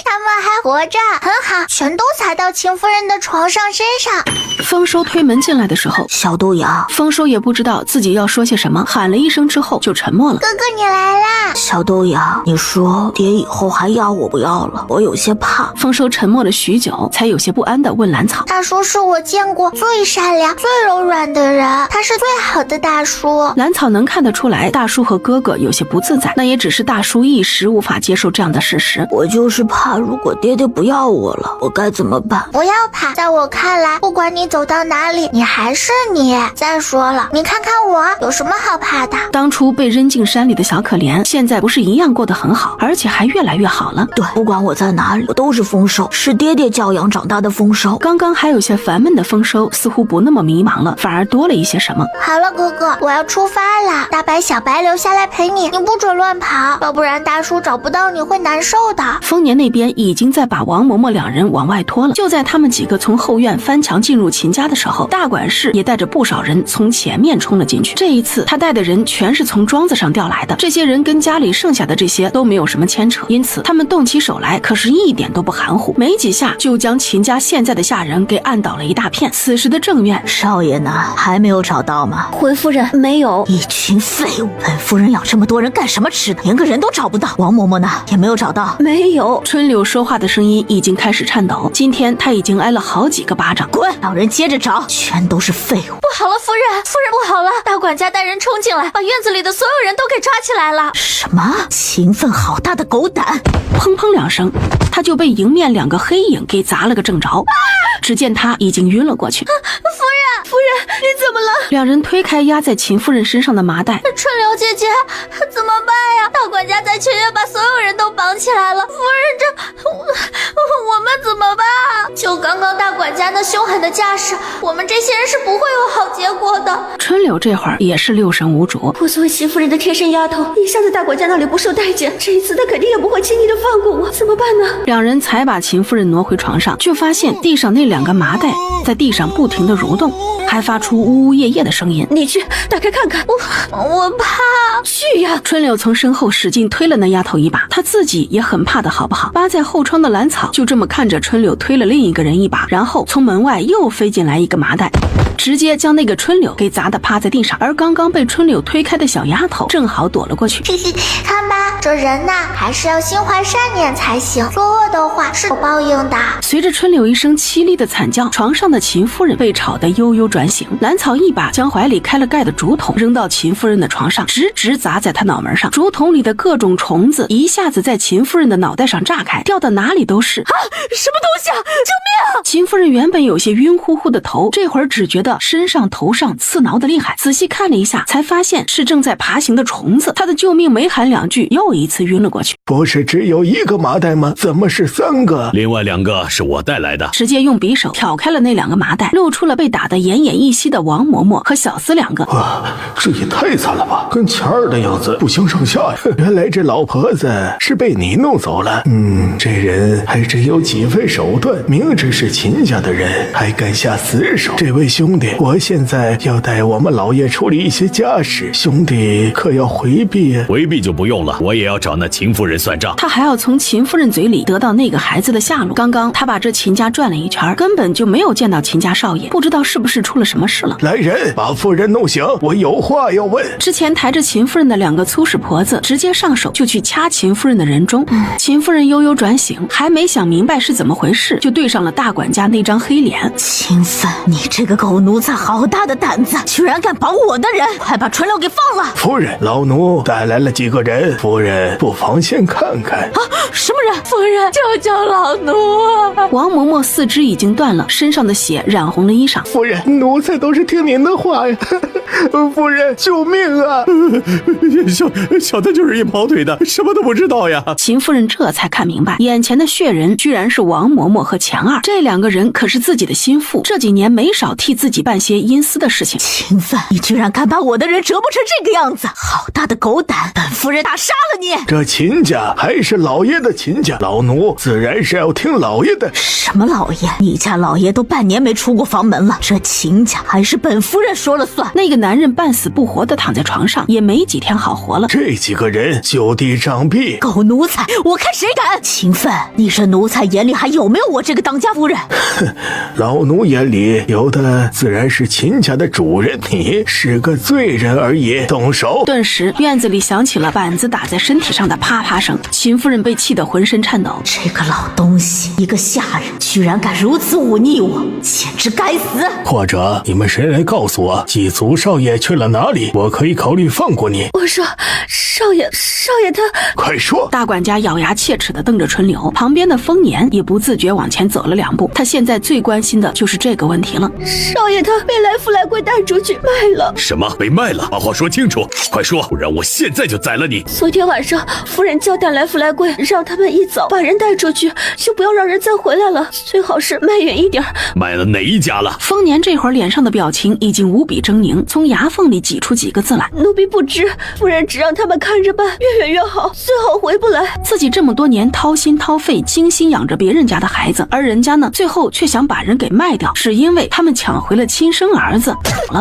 他们还活着，很好，全都撒到秦夫人的床上身上。丰收推门进来的时候，小豆芽，丰收也不知道自己要说些什么，喊了一声之后就沉默了。哥哥你来啦！小豆芽，你说爹以后还要我不要了？我有些怕。丰收沉默了许久，才有些不安地问兰草：大叔是我见过最善良、最柔软的人，他是最好的大叔。兰草能看得出来，大叔和哥哥有些不自在，那也只是大叔一时无法接受这样的事实。我就是怕，如果爹爹不要我了，我该该怎么办？不要怕，在我看来，不管你走到哪里，你还是你。再说了，你看看我，有什么好怕的？当初被扔进山里的小可怜，现在不是一样过得很好，而且还越来越好了。对，不管我在哪里，我都是丰收，是爹爹教养长大的丰收。刚刚还有些烦闷的丰收，似乎不那么迷茫了，反而多了一些什么。好了，哥哥，我要出发了。大白、小白留下来陪你，你不准乱跑，要不然大叔找不到你会难受的。丰年那边已经在把王嬷嬷两人往外拖了。就在他们几个从后院翻墙进入秦家的时候，大管事也带着不少人从前面冲了进去。这一次他带的人全是从庄子上调来的，这些人跟家里剩下的这些都没有什么牵扯，因此他们动起手来可是一点都不含糊，没几下就将秦家现在的下人给按倒了一大片。此时的正院，少爷呢？还没有找到吗？回夫人，没有。一群废物！本夫人养这么多人干什么吃的？连个人都找不到。王嬷嬷呢？也没有找到。没有。春柳说话的声音已经开始颤抖，今天他已经挨了好几个巴掌。滚！老人接着找，全都是废物。不好了，夫人，不好了！大管家带人冲进来，把院子里的所有人都给抓起来了。什么？秦奋好大的狗胆！砰砰两声，他就被迎面两个黑影给砸了个正着。只见他已经晕了过去。夫人，你怎么了？两人推开压在秦夫人身上的麻袋。春柳姐姐，怎么办呀？大管家在前院把所有人都绑起来了。夫人，我们怎么办？就刚刚大管家那凶狠的架势，我们这些人是不会有好结果的。春柳这会儿也是六神无主。我作为秦夫人的贴身丫头，一向在大管家那里不受待见，这一次他肯定也不会轻易的放过我，怎么办呢？两人才把秦夫人挪回床上，却发现地上那两个麻袋在地上不停的蠕动，还发出呜呜咽咽的声音。你去打开看看。我怕。去呀！春柳从身后使劲推了那丫头一把，她自己也很怕的好不好？扒在后窗的兰草就这么看着春柳推了另一个人一把，然后从门外又飞进来一个麻袋，直接将那个春柳给砸得趴在地上，而刚刚被春柳推开的小丫头正好躲了过去。看吧，这人呐，还是要心怀善念才行，作恶的话是有报应的。随着春柳一声凄厉的惨叫，床上的秦夫人被吵得悠悠转醒，兰草一把将怀里开了盖的竹筒扔到秦夫人的床上，直直砸在她脑门上。竹筒里的各种虫子一下子在秦夫人的脑袋上炸开，掉到哪里都是。啊！什么东西啊！救命啊！秦夫人原本有些晕乎乎的头，这会儿只觉得身上头上刺挠的厉害，仔细看了一下，才发现是正在爬行的虫子。她的救命没喊两句，又一次晕了过去。不是只有一个麻袋吗？怎么是3个？另外2个是我带来的。直接用匕首挑开了那2个麻袋，露出了被打得奄奄一息的王嬷嬷和小厮2个。哇，这也太惨了吧，跟钱儿的样子不相上下呀！原来这老婆子是被你弄走了。这人还真有几分手段，明知是秦家的人还敢下死手。这位兄弟，我现在要带我们老爷处理一些家事，兄弟可要回避啊。回避就不用了，我也要找那秦夫人算账。他还要从秦夫人嘴里得到那个孩子的下落。刚刚他把这秦家转了一圈，根本就没有见到秦家少爷，不知道是不是出了什么事了。来人，把夫人弄醒，我有话要问。之前抬着秦夫人的2个粗使婆子直接上手就去掐秦夫人的人中。秦夫人悠悠转醒，还没想明白是怎么回事，就对上了大管家那张黑脸。秦奋，你这个狗奴才，好大的胆子，居然敢绑我的人！快把春柳给放了！夫人，老奴带来了几个人，夫人不妨先看看。啊，什么人？夫人，救救老奴啊！王嬷嬷四肢已经断了，身上的血染红了衣裳。夫人，奴才都是听您的话呀。夫人，救命啊！小的就是一跑腿的，什么都不知道呀。秦夫人这才看明白，眼前的血人居然是王嬷嬷和钱二，这2个人可是自己的心腹，这几年没少替自己办些阴私的事情。秦奋，你居然敢把我的人折磨成这个样子，好大的狗胆！本夫人打杀了你！这秦家还是老爷的秦家，老奴自然是要听老爷的。什么老爷？你家老爷都半年没出过房门了，这秦家还是本夫人说了算。那个男人半死不活的躺在床上，也没几天好活了。这几个人就地杖毙！狗奴才，我看谁敢！秦奋，你这奴才眼里还有没有我这个当家夫人？老奴眼里有的自然是秦家的主人，你是个罪人而已。动手！顿时院子里响起了板子打在身体上的啪啪声，秦夫人被气得浑身颤抖。这个老东西，一个下人居然敢如此忤逆我，简直该死！或者你们谁来告诉我，祭祖少爷去了哪里？我可以考虑放过你。我说，少爷他……快说！大管家咬牙切齿地瞪着春柳，旁边的丰年也不自觉往前走了2步。他现在最关心的就是这个问题了。少爷他被来福来贵带出去卖了。什么？被卖了？把话说清楚，快说，不然我现在就宰了你。昨天晚上，夫人交代来福来贵，让他们一早把人带出去，就不要让人再回来了，最好是卖远一点。卖了哪一家了？丰年这会儿脸上的表情已经无比狰狞，从牙缝里挤出几个字来：奴婢不知，夫人只让他们看着办，越远越好，最好回不来。自己这么多年掏心掏肺精心养着别人家的孩子，而人家呢，最后却想把人给卖掉，是因为他们抢回了亲生儿子。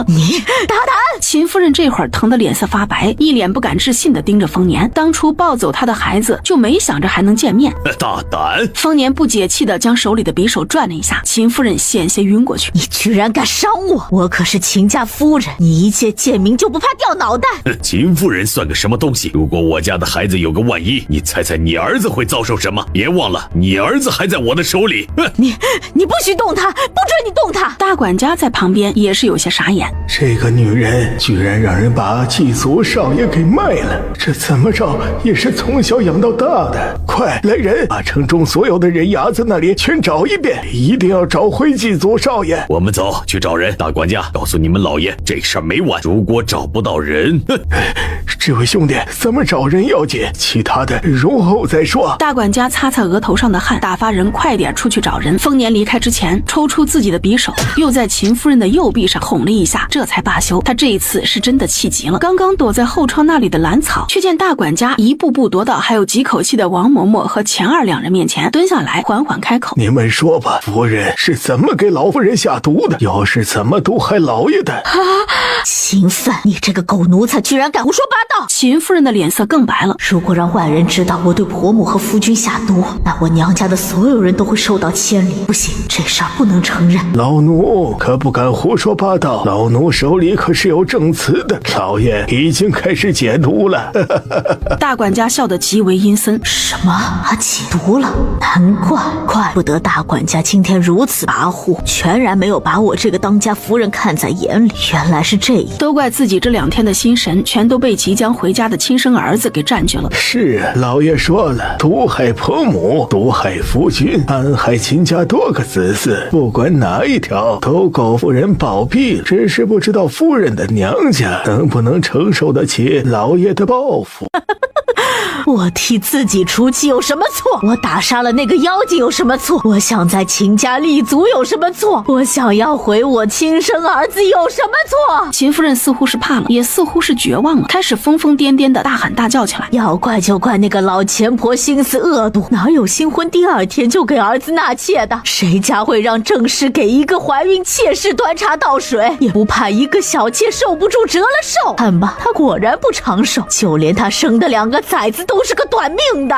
你大胆！秦夫人这会儿疼得脸色发白，一脸不敢置信地盯着丰年。当初抱走他的孩子，就没想着还能见面。大胆！丰年不解气地将手里的匕首转了一下，秦夫人险些晕过去。你居然敢伤我！我可是秦家夫人，你一介贱民就不怕掉脑袋？秦夫人算个什么东西？如果我家的孩子有个万一，你猜猜你儿子会遭受什么？别忘了，你儿子还在我的手里。你不许动他，不准你动他！大管家在旁边也是有些傻眼，这个女人居然让人把祭祖少爷给卖了，这怎么着也是从小养到大的。快来人，把城中所有的人牙子那里全找一遍，一定要找回祭祖少爷。我们走去找人。大管家，告诉你们老爷，这事儿没完，如果找不到人，这位兄弟，怎么找人要紧，其他的容后再说。大管家擦擦额头上的汗，打发人快点出去找人。丰年离开之前，抽出自己的匕首，又在秦夫人的右臂上捅了一下，这才罢休。他这一次是真的气急了。刚刚躲在后窗那里的兰草，却见大管家一步步踱到还有几口气的王嬷嬷和钱二两人面前，蹲下来缓缓开口：你们说吧，夫人是怎么给老夫人下毒的？又是怎么毒害老爷的？秦范，你这个狗奴才居然敢胡说八道！秦夫人的脸色更白了。如果让外人知道我对婆母和夫君下毒，那我娘家的所有人都会受到牵连。不行，这事儿不能承认。老奴可不敢胡说八道，老奴手里可是有证词的。老爷已经开始解毒了。大管家笑得极为阴森。什么？解毒了？难怪不得大管家今天如此跋扈，全然没有把我这个当家夫人看在眼里。原来是这样，都怪自己这2天的心神全都被即将回家的亲生儿子给占据了。是，老爷说了，毒害婆母，毒害夫君，暗害秦家多个子嗣，不管哪一条都够夫人暴毙，只是不知道夫人的娘家能不能承受得起老爷的报复。我替自己出气有什么错？我打杀了那个妖精有什么错？我想在秦家立足有什么错？我想要回我亲生儿子有什么错？秦夫人似乎是怕了，也似乎是绝望了，开始疯疯癫癫的大喊大叫起来。要怪就怪那个老钱婆心思恶毒，哪有新婚第2天就给儿子纳妾的？谁家会让正室给一个怀孕妾室端茶倒水？也不怕一个小妾受不住折了寿？看吧，她果然不长寿，就连她生的2个崽子都是个短命的。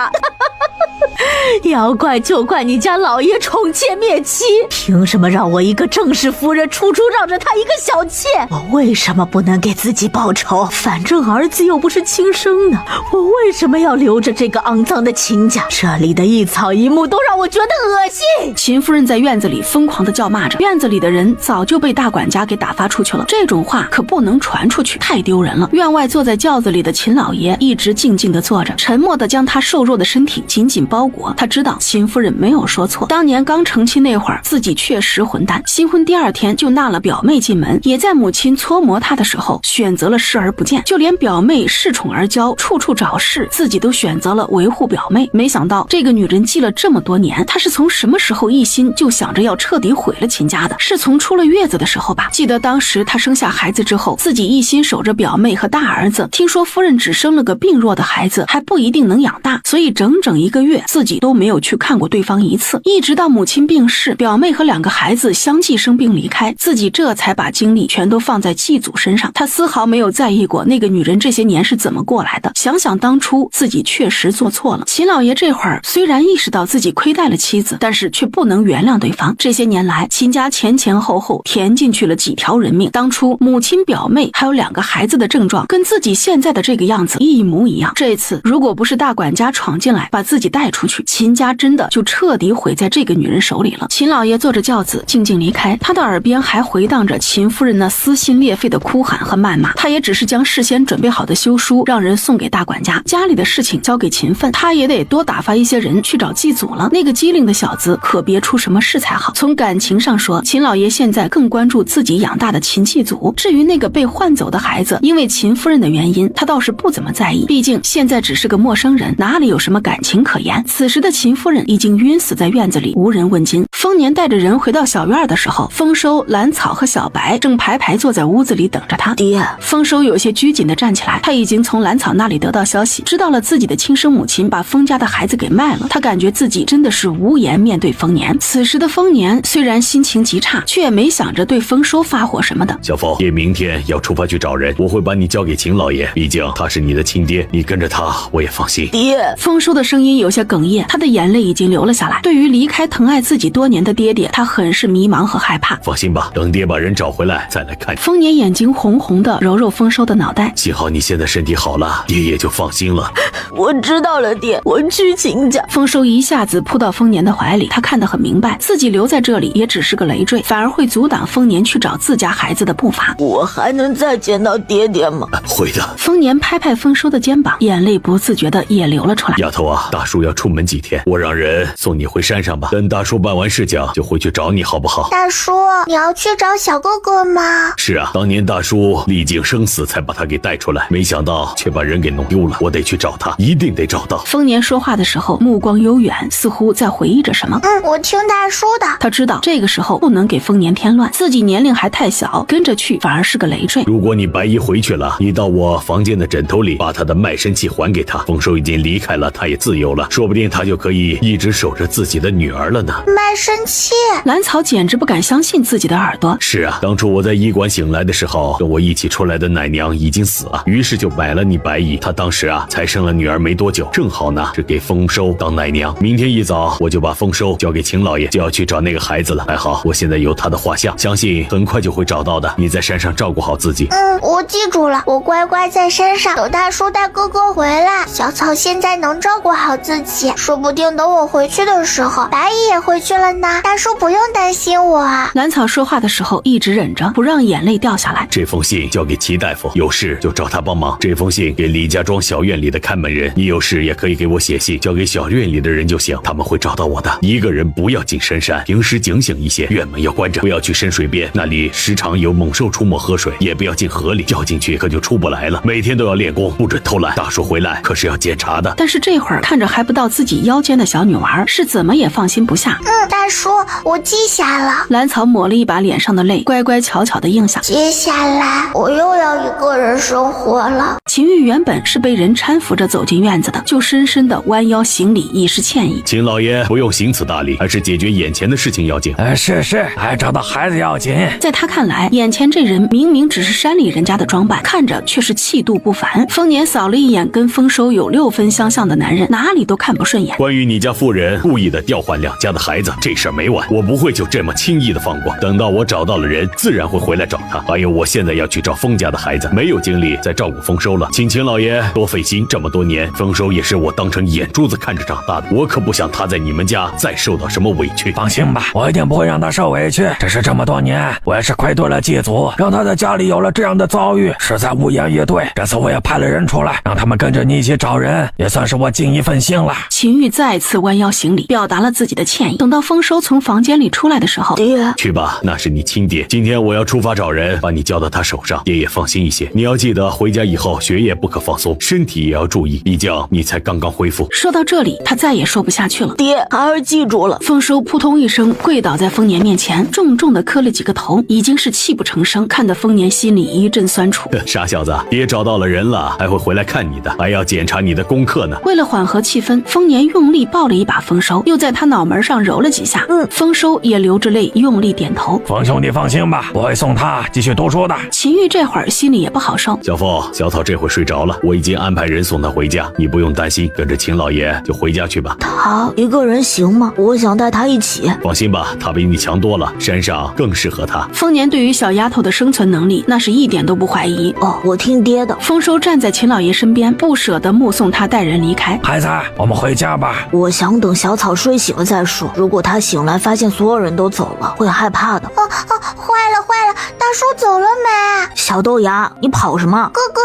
要怪就怪你家老爷宠妾灭妻，凭什么让我一个正室夫人处处让着他一个小妾？我为什么不能给自己报仇？反正儿子又不是亲生的，我为什么要留着这个肮脏的秦家？这里的一草一木都让我觉得恶心。秦夫人在院子里疯狂地叫骂着，院子里的人早就被大管家给打发出去了，这种话可不能传出去，太丢人了。院外坐在轿子里的秦老爷一直静静地坐着，沉默地将他瘦弱的身体紧紧包裹。他知道秦夫人没有说错，当年刚成亲那会儿，自己确实混蛋，新婚第2天就纳了表妹进门，也在母亲搓磨他的时候选择了视而不见，就连表妹恃宠而骄，处处找事，自己都选择了维护表妹。没想到这个女人记了这么多年，她是从什么时候一心就想着要彻底毁了秦家的？是从出了月子的时候吧？记得当时她生下孩子之后，自己一心守着表妹和大儿子，听说夫人只生了个病弱的孩子，还不一定能养大，所以整整1个月自己都没有去看过对方一次，一直到母亲病逝，表妹和2个孩子相继生病离开，自己这才把精力全都放在祭祖身上。她丝毫没有在意过那个女人这些年是怎么过来的。想想当初自己确实做错了。秦老爷这会儿虽然意识到自己亏待了妻子，但是却不能原谅对方。这些年来，秦家前后填进去了几条人命。当初母亲、表妹还有2个孩子的症状跟自己现在的这个样子一模一样。这次如果不是大管家闯进来把自己带出去，秦家真的就彻底毁在这个女人手里了。秦老爷坐着轿子静静离开，他的耳边还回荡着秦夫人那撕心裂肺的哭喊和谩骂。他也只是将事先准备好的休书让人送给大管家，家里的事情交给秦奋，他也得多打发一些人去找祭祖了。那个机灵的小子可别出什么事才好。从感情上说，秦老爷现在更关注自己养大的秦祭祖，至于那个被换走的孩子，因为秦夫人的原因，他倒是不怎么在意，毕竟现在只是个陌生人，哪里有什么感情可言。此时的秦夫人已经晕死在院子里，无人问津。丰年带着人回到小院的时候，丰收、兰草和小白正排坐在屋子里等着他。爹，丰收有些拘谨地站起来，他已经从兰草那里得到消息，知道了自己的亲生母亲把丰家的孩子给卖了。他感觉自己真的是无颜面对丰年。此时的丰年虽然心情极差，却也没想着对丰收发火什么的。小凤，爹明天要出发去找人，我会把你交给秦老爷，毕竟他是你的亲爹，你跟着他我也放心。爹，丰收的声音有些哽咽，他的眼泪已经流了下来。对于离开疼爱自己多年的爹爹，他很是迷茫和害怕。放心吧，等爹把人找回来再来看你。丰年眼睛红红的，揉揉丰收的脑袋。幸好你现在身体好了，爹也就放心了。我知道了，爹，我去秦家。丰收一下子扑到丰年的怀里，他看得很明白，自己留在这里也只是个累赘，反而会阻挡丰年去找自家孩子的步伐。我还能再见到爹爹吗？会的。丰年拍拍丰收的肩膀，眼泪不自觉的也流了出来。丫头啊，大叔要出门几天，我让人送你回山上吧。等大叔办完事情就回去找你，好不好？大叔，你要去找小哥哥吗？是啊，当年大叔历经生死才把他给带出来，没想到却把人给弄丢了，我得去找他，一定得找到。丰年说话的时候目光悠远，似乎在回忆着什么。我听大叔的。他知道这个时候不能给丰年添乱，自己年龄还太小，跟着去反而是个累赘。如果你白衣回去了，你到我房间的枕头里把他的卖身契还给他，丰收已经离开了，他也自由了，说不定他就可以一直守着自己的女儿了呢。卖身契？兰草简直不敢相信自己的耳朵。是啊，当初我在医馆醒来的时候，跟我一起出来的奶娘已经死了，于是就买了你白衣。她当时啊才生了女儿没多久，正好呢是给丰收当奶娘。明天一早我就把丰收交给秦老爷，就要去找那个孩子了。还好我现在有他的画像，相信很快就会找到的。你在山上照顾好自己。我记住了，我乖乖在山上等大叔带哥哥回来。小草现在能照顾好自己，说不定等我回去的时候，白衣也回去了呢。大叔不用担心我。兰草说话的时候一直忍着，不让眼泪掉下来。这封信交给齐大夫，有事就找他帮忙。这封信给李家庄小院里的看门人，你有事也可以给我写信，交给小院里的人就行，他们会找到我的。一个人不要进深山，平时警醒一些，院门要关着，不要去深水边，那里时常有猛兽出没喝水，也不要进河里，掉进去可就出不来了。每天都要练功，不准偷懒。大叔回来可是要检查的。但是这会儿看着还不到自己腰间的小女娃，是怎么也放心不下。大叔，我记下了。兰草抹了一把脸上的泪，乖乖巧巧的应下。接下来我又要一个人生活了。秦玉原本是被人搀扶着走进院子的，就深深的弯腰行礼，以示歉意。秦老爷不用行此大礼，还是解决眼前的事情要紧。是，还找到孩子要紧。在他看来，眼前这人明明只是山里人家的装扮，看着却是气度不凡。丰年扫了一眼跟丰收有6分相像的男人，哪里都看不顺眼。关于你家妇人故意的调换两家的孩子，这事儿没完，我不会就这么轻易的放过。等到我找到了人，自然会回来找他。还有，我现在要去找丰家的孩子，没有精力再照顾丰收了，请秦老爷多费心。这么多年，丰收也是我当成眼珠子看着长大的，我可不想他在你们家再受到什么委屈。放心吧，我一定不会让他受委屈。只是这么多年，我也是愧对了祭祖，让他在家里有了这样的遭遇，实在无言以对。这次我也派了人出来，让他们跟着你一起找人，也算是我尽一份心了。秦玉再次弯腰行礼，表达了自己的歉意。等到丰收从房间里出来的时候，爹，去吧，那是你亲爹。今天我要出发找人，把你交到他手上，爹也放心一些。你要记得回家以后学业不可放松，身体也要注意，毕竟你才刚刚恢复。说到这里，他再也说不下去了。爹，孩儿记住了。丰收扑通一声跪倒在丰年面前，重重的磕了几个头，已经是泣不成声，看得丰年心里一阵酸楚。傻小子，爹找到了人了，还会回来看你的，还要检查你的功课呢。为了缓和气氛，丰年用力抱了一把丰收，又在他脑门上揉了几下。丰收也流着泪用力点头。冯兄弟放心吧，我会送他继续读书的。秦玉这会儿心里也不好受。小凤，好，小草这会睡着了，我已经安排人送他回家，你不用担心，跟着秦老爷就回家去吧。他一个人行吗？我想带他一起。放心吧，他比你强多了，山上更适合他。丰年对于小丫头的生存能力那是一点都不怀疑。哦，我听爹的。丰收站在秦老爷身边，不舍得目送他带人离开。孩子，我们回家吧。我想等小草睡醒了再说，如果他醒来发现所有人都走了，会害怕的。坏了，大叔走了没？小豆芽，你跑什么？哥哥，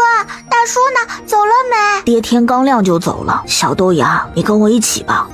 大叔呢？走了没？爹天刚亮就走了。小豆芽，你跟我一起吧。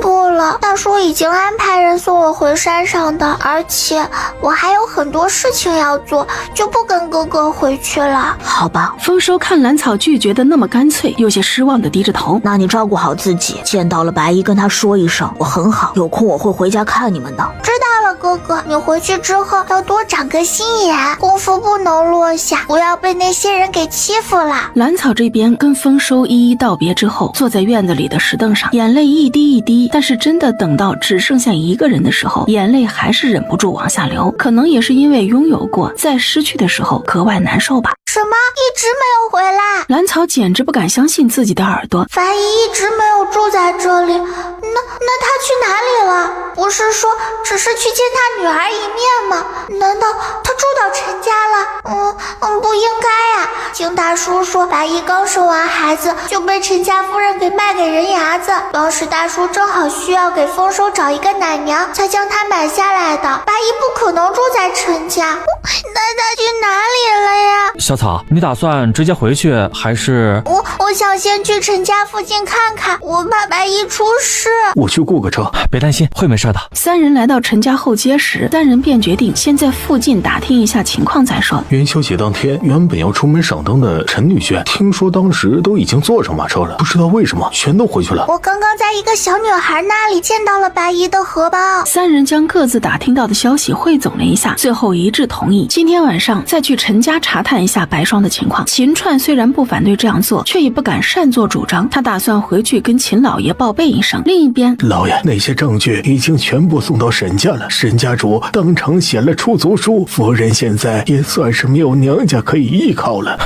不了，大叔已经安排人送我回山上的，而且我还有很多事情要做，就不跟哥哥回去了。好吧。丰收看蓝草拒绝的那么干脆，有些失望的低着头。那你照顾好自己，见到了白衣跟他说一声，我很好，有空我会回家看你们的。知道了，哥哥，你回去之后要多长个心眼，功夫不能落下，不要被那些人给欺负了。蓝草这边跟丰收一一道别之后，坐在院子里的石凳上，眼泪一滴一滴，但是真的等到只剩下一个人的时候，眼泪还是忍不住往下流。可能也是因为拥有过，在失去的时候格外难受吧。什么？一直没有回来？蓝草简直不敢相信自己的耳朵。白衣一直没有住在这里，那他去哪里了？不是说只是去见他女儿一面吗？难道他住到陈家了？不应该呀！听大叔说，白衣刚生完孩子就被陈家夫人给卖给人牙子，当时大叔正好需要给丰收找一个奶娘，才将他买下来的。白衣不可能住在陈家，那他去哪里了呀？小草，你打算直接回去还是？我想先去陈家附近看看，我怕白衣出事。我去雇个车，别担心，会没事的。三人来到陈家后街时，三人便决定先在附近打听一下情况再说。元宵节当天，原本要出门赏灯的陈女婿，听说当时都已经坐上马车了，不知道为什么全都回去了。我刚刚在一个小女孩那里见到了白衣的荷包。三人将各自打听到的消息汇总了一下，最后一致同意今天晚上再去陈家查探一下白霜的情况。秦川虽然不反对这样做，却也不敢擅作主张，他打算回去跟秦老爷报备一声。另一边，老爷，那些证据已经全部送到沈家了，沈家主当场写了出租书，夫人现在也算是没有娘家可以依靠了。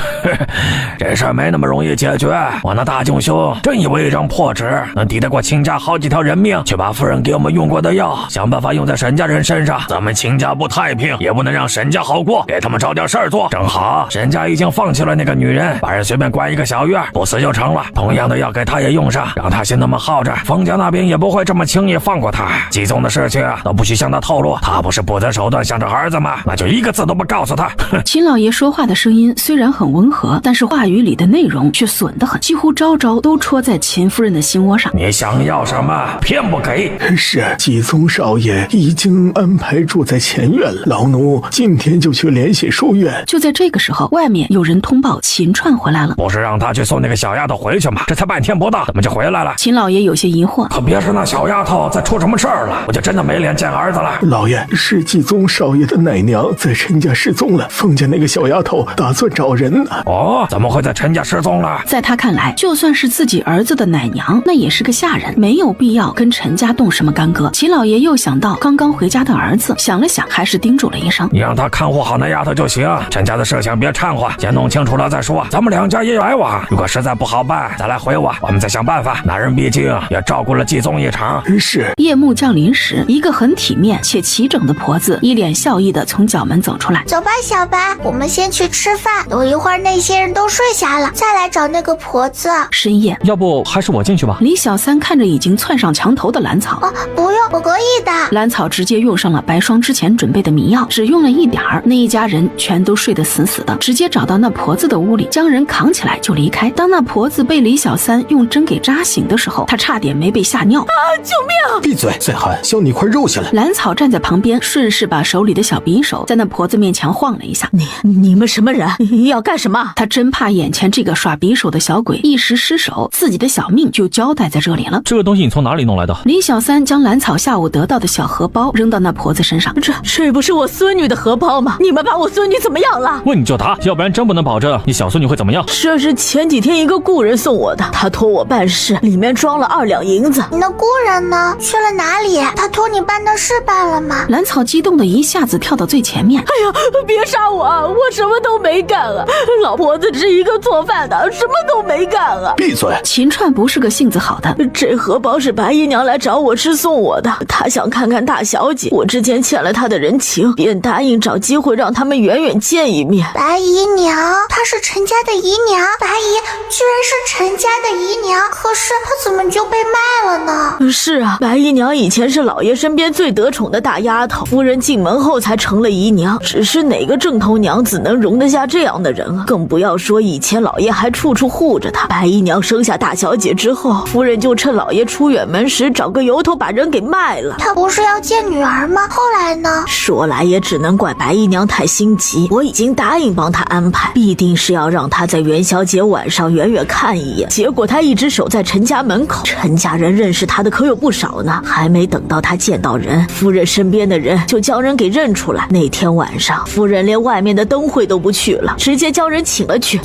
这事儿没那么容易解决，我那大舅兄真以为一张破纸能抵得过秦家好几条人命，却把夫人给我们用过的药想办法用在沈家人身上，咱们秦家不太平，也不能让沈家好过，给他们找点事儿做。正好沈家已经放弃了那个女人，把人随便关一个小院，不死就成了。同样的药给他也用上，让他先那么耗着，冯家那边也不会这么轻易放过他。季宗的事情都不许向他透露，他不是不择手段向着儿子吗？那就一个字都不告诉他。秦老爷说话的声音虽然很温和，但是话语里的内容却损得很，几乎招招都戳在秦夫人的心窝上。你想要什么，偏不给。是，季宗少爷已经安排住在前院了，老奴今天就去联系书院。就在这个时候，外面有人通报秦川回来了。不是让他去送那个小丫头回去吗？这才半天不到，怎么就回来了？秦老爷有些疑惑，可别是那小丫头再出什么事儿了，我就真的没脸见儿子了。老爷，是季宗少爷的奶娘在陈家失踪了，凤家那个小丫头打算找人呢。哦，怎么会在陈家失踪了？在他看来，就算是自己儿子的奶娘，那也是个下人，没有必要跟陈家动什么干戈。秦老爷又想到刚刚回家的儿子，想了想，还是叮嘱了一声：“你让他看护好那丫头就行，陈家的事情别掺和，先弄清楚了再说。咱们两家也有来往，如果实在不好办，再来回我们再想办法。那人毕竟也照顾了季宗一场。”是。夜幕降临时，一个很体面且齐整的婆子一脸笑意地从角门走出来。走吧，小白，我们先去吃饭，等一会儿那些人都睡下了，再来找那个婆子。深夜，要不还是我进去吧。李小三看着已经窜上墙头的蓝草，不用，我可以的。蓝草直接用上了白霜之前准备的迷药，只用了一点儿，那一家人全都睡得死死的，直接找到那婆子的屋里，将人扛起来就离开。当那婆子被李小三用针给扎醒的时候，他差点没被吓尿。救命！闭嘴！再喊，削你一块肉下来！蓝草站在旁边，顺势把手里的小匕首在那婆子面前晃了一下。你们什么人？要干什么？他真怕眼前这个耍匕首的小鬼一时失手，自己的小命就交代在这里了。这个东西你从哪里弄来的？李小三将蓝草下午得到的小荷包扔到那婆子身上。这不是我孙女的荷包吗？你们把我孙女怎么样了？问你就答。答，要不然真不能保证你小孙女会怎么样。这是前几天一个故人送我的，他托我办事，里面装了2两银子。你的故人呢？去了哪里？他托你办的事办了吗？兰草激动的一下子跳到最前面。哎呀，别杀我啊！我什么都没干啊！老婆子是一个做饭的，什么都没干啊！闭嘴！秦川不是个性子好的。这荷包是白姨娘来找我吃送我的，她想看看大小姐，我之前欠了她的人情，便答应找机会让他们远远见一面。白姨娘，她是陈家的姨娘，白姨居然是陈家的姨娘，可是她怎么就被卖了呢？是啊，白姨娘以前是老爷身边最得宠的大丫头，夫人进门后才成了姨娘，只是哪个正头娘子能容得下这样的人啊？更不要说以前老爷还处处护着她。白姨娘生下大小姐之后，夫人就趁老爷出远门时找个由头把人给卖了。她不是要见女儿吗？后来呢？说来也只能怪白姨娘太心急，我已经答应帮她安排，必定是要让她在元宵节晚上远远看一眼。结果她一直守在陈家门口，陈家人认识她的可有不少呢。还没等到她见到人，夫人身边的人就将人给认出来。那天晚上，夫人连外面的灯会都不去了，直接将人请了去。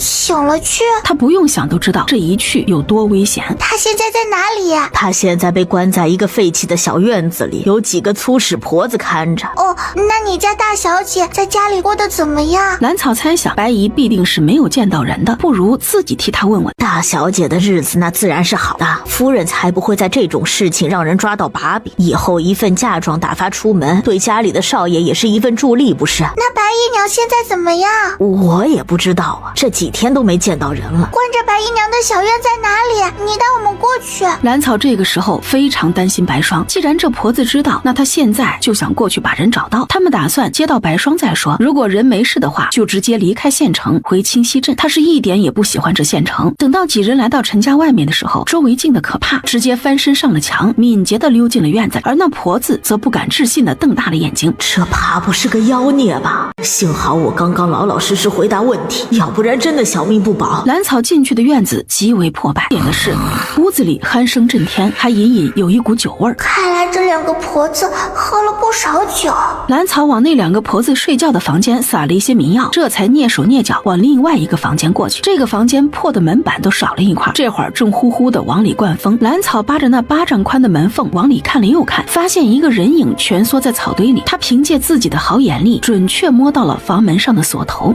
她不用想都知道这一去有多危险。她现在在哪里？她现在被关在一个废弃的小院子里，有几个粗使婆子看着。哦，那你家大小姐在家里过得怎么样？兰草猜想白姨必定是没有见到人的，不如自己替她问问。大小姐的日子那自然是好的，夫人才不会在这种事情让人抓到把柄。以后一份嫁妆打发出门，对家里的少爷也是一份助力，不是？那白姨娘现在怎么样？我也不知道啊，这几天都没见到人了。关着白姨娘的小院在哪里？你带我们过去。兰草这个时候非常担心白霜，既然这婆子知道，那她现在就想过去把人找到。他们打算接到白霜再说，如果人没事的话，就直接离开县城回清溪镇。他是一点也不喜欢这县城。等到几人来到陈家外面的时候，周围静得可怕，直接翻身上了墙，敏捷地溜进了院子。而那婆子则不敢置信地瞪大了眼睛，这怕不是个妖孽吧？幸好我刚刚老老实实回答问题，要不然真的小命不保。兰草进去的院子极为破败，点的是屋子里鼾声震天，还隐隐有一股酒味儿。看来这2个婆子喝了不少酒。兰草往那2个婆子睡觉的房间撒了一些迷药，这才蹑手蹑脚往另外一个房间过去。这个房间破的门板都少了一块，这会儿正呼呼的往里灌风。兰草扒着那8丈宽的门缝往里看了又看，发现一个人影蜷缩在草堆里。他凭借自己的好眼力，准确摸到了房门上的锁头，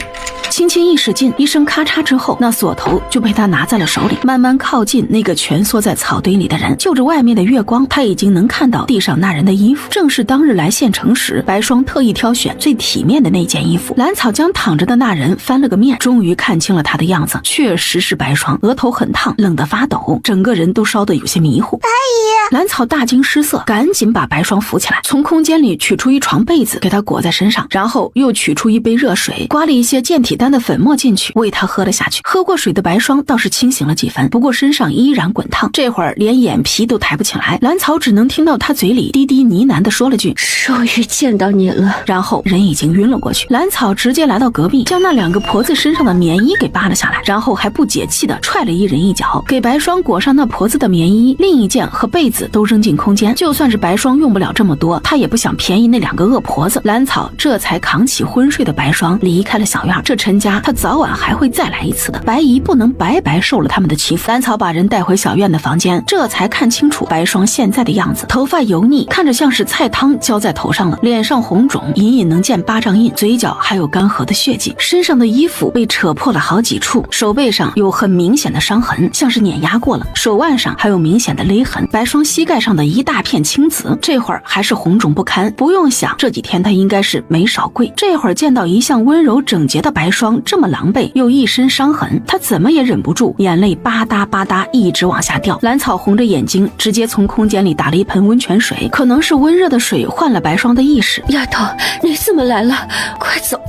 轻轻一使劲，一声咔嚓之后，那锁头就被他拿在了手里，慢慢靠近那个蜷缩在草堆里的人。就着外面的月光，他已经能看到地上那人的衣服，正是当日来县城时白霜特意挑选最体面的那件衣服。兰草将躺着的那人翻了个面，终于看清了他的样子，确实是白霜，额头很烫，冷得发抖，整个人都烧得有些迷糊。白姨，兰草大惊失色，赶紧把白霜扶起来，从空间里取出一床被子给他裹在身上，然后又取出一杯热水，刮了一些健体丹的粉末进去，喂他喝了下去。喝过水的白霜倒是清醒了几分，不过身上依然滚烫，这会儿连眼皮都抬不起来。兰草只能听到他嘴里低低呢喃地说了句终于见到你了，然后人已经晕了过去。兰草直接来到隔壁，将那2个婆子身上的棉衣给扒了下来，然后还不解气地踹了一人一脚，给白霜裹上那婆子的棉衣，另一件和被子都扔进空间。就算是白霜用不了这么多，他也不想便宜那2个恶婆子。兰草这才扛起昏睡的白霜离开了小院。这陈家他早晚还会再来一次的，白姨不能白白受了他们的欺负。兰草把人带回小院的房间，这才看清楚白霜现在的样子，头发油腻，看着像是菜汤浇在头上了，脸上红肿，隐隐能见巴掌印，嘴角还有干涸的血迹，身上的衣服被扯破了好几处，手背上有很明显的伤痕，像是碾压过了，手腕上还有明显的勒痕。白霜膝盖上的一大片青紫，这会儿还是红肿不堪，不用想这几天他应该是没少跪。这会儿见到一向温柔整洁的白霜这么狼狈又一身伤痕，他怎么也忍不住眼泪吧嗒吧嗒一直往下掉。兰草红着眼睛直接从空间里打了一盆温泉水，可能是温热的水换了白霜的意识。丫头，你怎么来了？快走！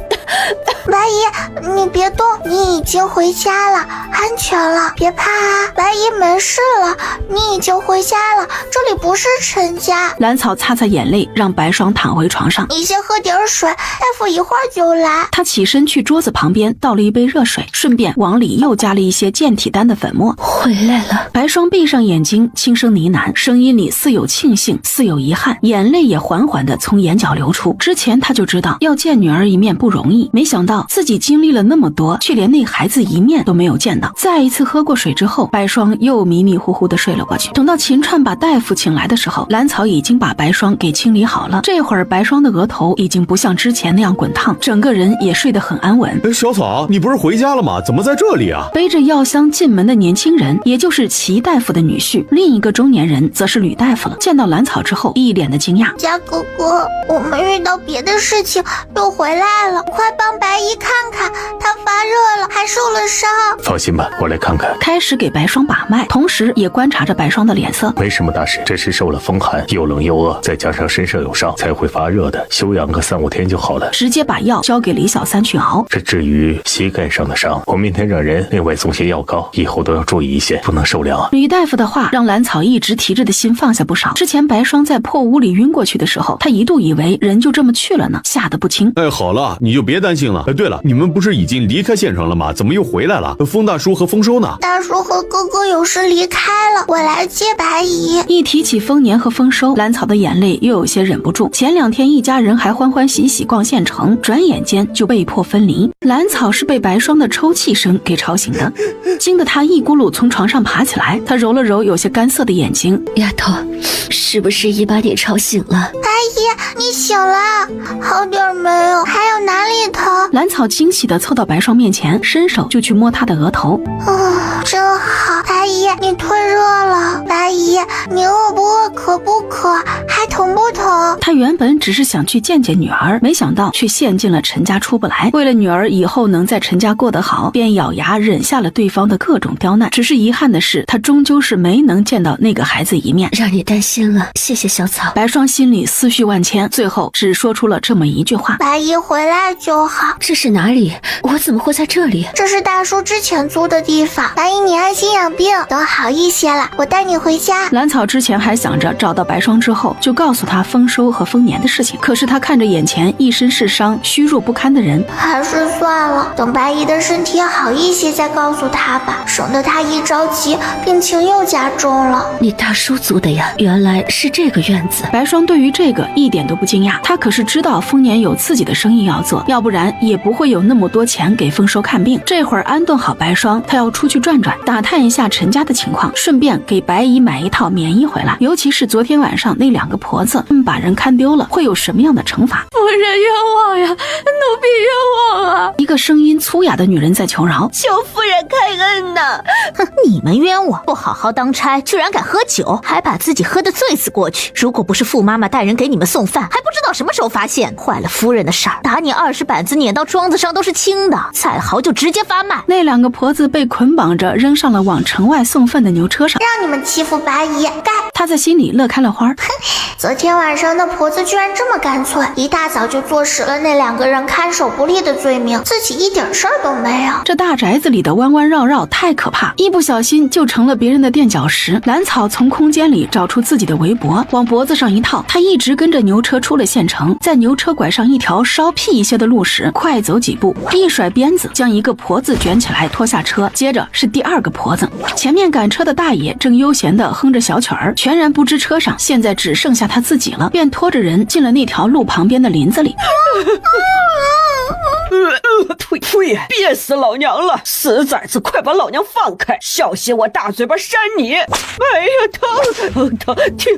白姨，你别动，你已经回家了，安全了，别怕啊！白姨没事了，你已经回家了，这里不是陈家。兰草擦擦眼泪，让白霜躺回床上。你先喝点水，大夫一会儿就来。他起身去桌子旁边倒了一杯热水，顺便往里又加了一些健体丹的粉末。回来了。白霜闭上眼睛，轻声呢喃，声音里似有庆幸，似有遗憾，眼泪也缓缓地从眼角流出。之前他就知道要见女儿一面不容易，意，没想到自己经历了那么多，却连那孩子一面都没有见到。再一次喝过水之后，白霜又迷迷糊糊的睡了过去。等到秦川把大夫请来的时候，兰草已经把白霜给清理好了。这会儿白霜的额头已经不像之前那样滚烫，整个人也睡得很安稳。小草，你不是回家了吗？怎么在这里啊？背着药箱进门的年轻人，也就是齐大夫的女婿，另一个中年人则是吕大夫了。见到兰草之后，一脸的惊讶。家哥哥，我们遇到别的事情又回来了，快帮白姨看看，她发热了，还受了伤。放心吧，我来看看。开始给白霜把脉，同时也观察着白霜的脸色。没什么大事，这是受了风寒，又冷又饿，再加上身上有伤，才会发热的。休养个3-5天就好了。直接把药交给李小三去熬。这至于膝盖上的伤，我明天让人另外送些药膏，以后都要注意一些，不能受凉。吕大夫的话让兰草一直提着的心放下不少。之前白霜在破屋里晕过去的时候，他一度以为人就这么去了呢，吓得不轻。好了，你就别担心了。对了，你们不是已经离开县城了吗？怎么又回来了？风大叔和丰收呢？大叔和哥哥有事离开了，我来接白姨。一提起丰年和丰收，兰草的眼泪又有些忍不住。前2天一家人还欢欢喜喜逛县城，转眼间就被迫分离。兰草是被白霜的抽泣声给吵醒的，惊得她一咕噜从床上爬起来。她揉了揉有些干涩的眼睛，丫头，是不是姨把你吵醒了？白姨，你醒了，好点没有？还有哪里疼？兰草惊喜地凑到白霜面前，伸手就去摸她的额头。真好，白姨，你退热了。白姨，你饿不饿？渴不渴？还疼不疼？她原本只是想去见见女儿，没想到却陷进了陈家出不来。为了女儿以后能在陈家过得好，便咬牙忍下了对方的各种刁难。只是遗憾的是，她终究是没能见到那个孩子一面。让你担心了，谢谢小草。白霜心里思绪万千，最后只说出了这么一句话：白姨回来就好。这是哪里？我怎么会在这里？这是大叔之前租的地方。白姨，你安心养病，等好一些了，我带你回家。兰草之前还想着找到白霜之后就告诉她丰收和丰年的事情，可是她看着眼前一身是伤、虚弱不堪的人，还是算了，等白姨的身体好一些再告诉她吧，省得她一着急病情又加重了。你大叔租的呀？原来是这个院子。白霜对于这个一点都不惊讶，她可是知道丰年有自己的生意要做，要不然也不会有那么多钱给丰收看病。这会儿安顿好白霜，她要出去转转，打探一下陈家的情况，顺便给白姨买一套棉衣回来。尤其是昨天晚上那2个婆子，把人看丢了，会有什么样的惩罚？夫人冤枉呀，奴婢冤枉啊！一个声音粗哑的女人在求饶：求夫人开恩呐！哼，你们冤枉，不好好当差，居然敢喝酒，还把自己喝得醉死过去。如果不是傅妈妈带人给你们送饭，还不知道什么时候发现，坏了夫人的事儿，打你20板子碾到桩子上都是轻的，再嚎就直接发卖。那2个婆子被捆绑着扔上了往城外送粪的牛车上，让你们欺负白姨，该。她在心里乐开了花。昨天晚上那婆子居然这么干脆，一大早就坐实了那2个人看守不力的罪名，自己一点事儿都没有。这大宅子里的弯弯绕绕太可怕，一不小心就成了别人的垫脚石。兰草从空间里找出自己的围脖，往脖子上一套，她一直跟着牛车出了县城，在牛车拐上一条稍僻一些的路时，快走几步，一甩鞭子将一个婆子卷起来拖下车，接着是第2个婆子。前面赶车的大爷正悠闲地哼着小曲儿，全然不知车上现在只剩下他自己了，便拖着人进了那条路旁边的林子里。呸！憋死老娘了！死崽子，快把老娘放开！小心我大嘴巴扇你！哎呀，疼！停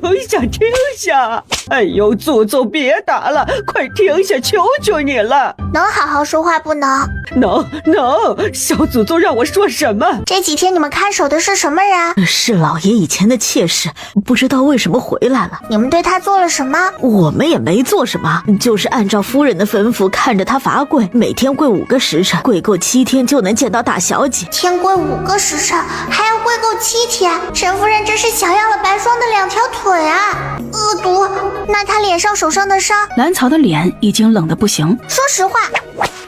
下！哎呦，祖宗别打了，快停下，求求你了！能好好说话不能？能！小祖宗让我说什么？这几天你们看守的是什么人？是老爷以前的妾室，不知道为什么回来了。你们对他做了什么？我们也没做什么，就是按照夫人的吩咐，看着他罚跪，每天跪5个时辰，跪够7天就能见到大小姐。天跪5个时辰，还要跪够7天？陈夫人真是想要了白霜的2条腿啊！恶毒！那他脸上手上的伤？兰草的脸已经冷得不行。说实话。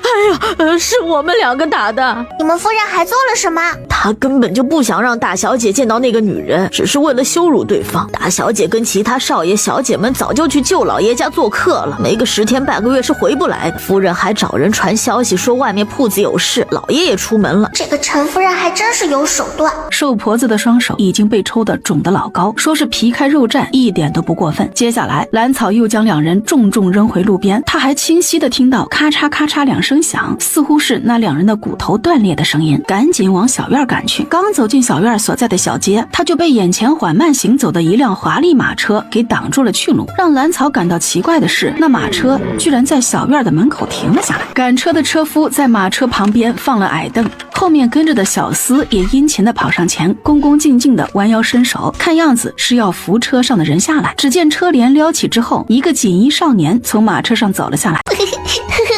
哎呀，是我们2个打的。你们夫人还做了什么？她根本就不想让大小姐见到那个女人，只是为了羞辱对方。大小姐跟其他少爷小姐们早就去舅老爷家做客了，没个10天半个月是回不来的。夫人还找人传消息说外面铺子有事，老爷也出门了。这个陈夫人还真是有手段。瘦婆子的双手已经被抽得肿得老高，说是皮开肉绽一点都不过分。接下来兰草又将2人重重扔回路边，她还清晰地听到咔嚓咔嚓2声声响，似乎是那两人的骨头断裂的声音，赶紧往小院赶去。刚走进小院所在的小街，他就被眼前缓慢行走的一辆华丽马车给挡住了去路。让兰草感到奇怪的是，那马车居然在小院的门口停了下来。赶车的车夫在马车旁边放了矮凳，后面跟着的小厮也殷勤地跑上前，恭恭敬敬地弯腰伸手，看样子是要扶车上的人下来。只见车帘撩起之后，一个锦衣少年从马车上走了下来。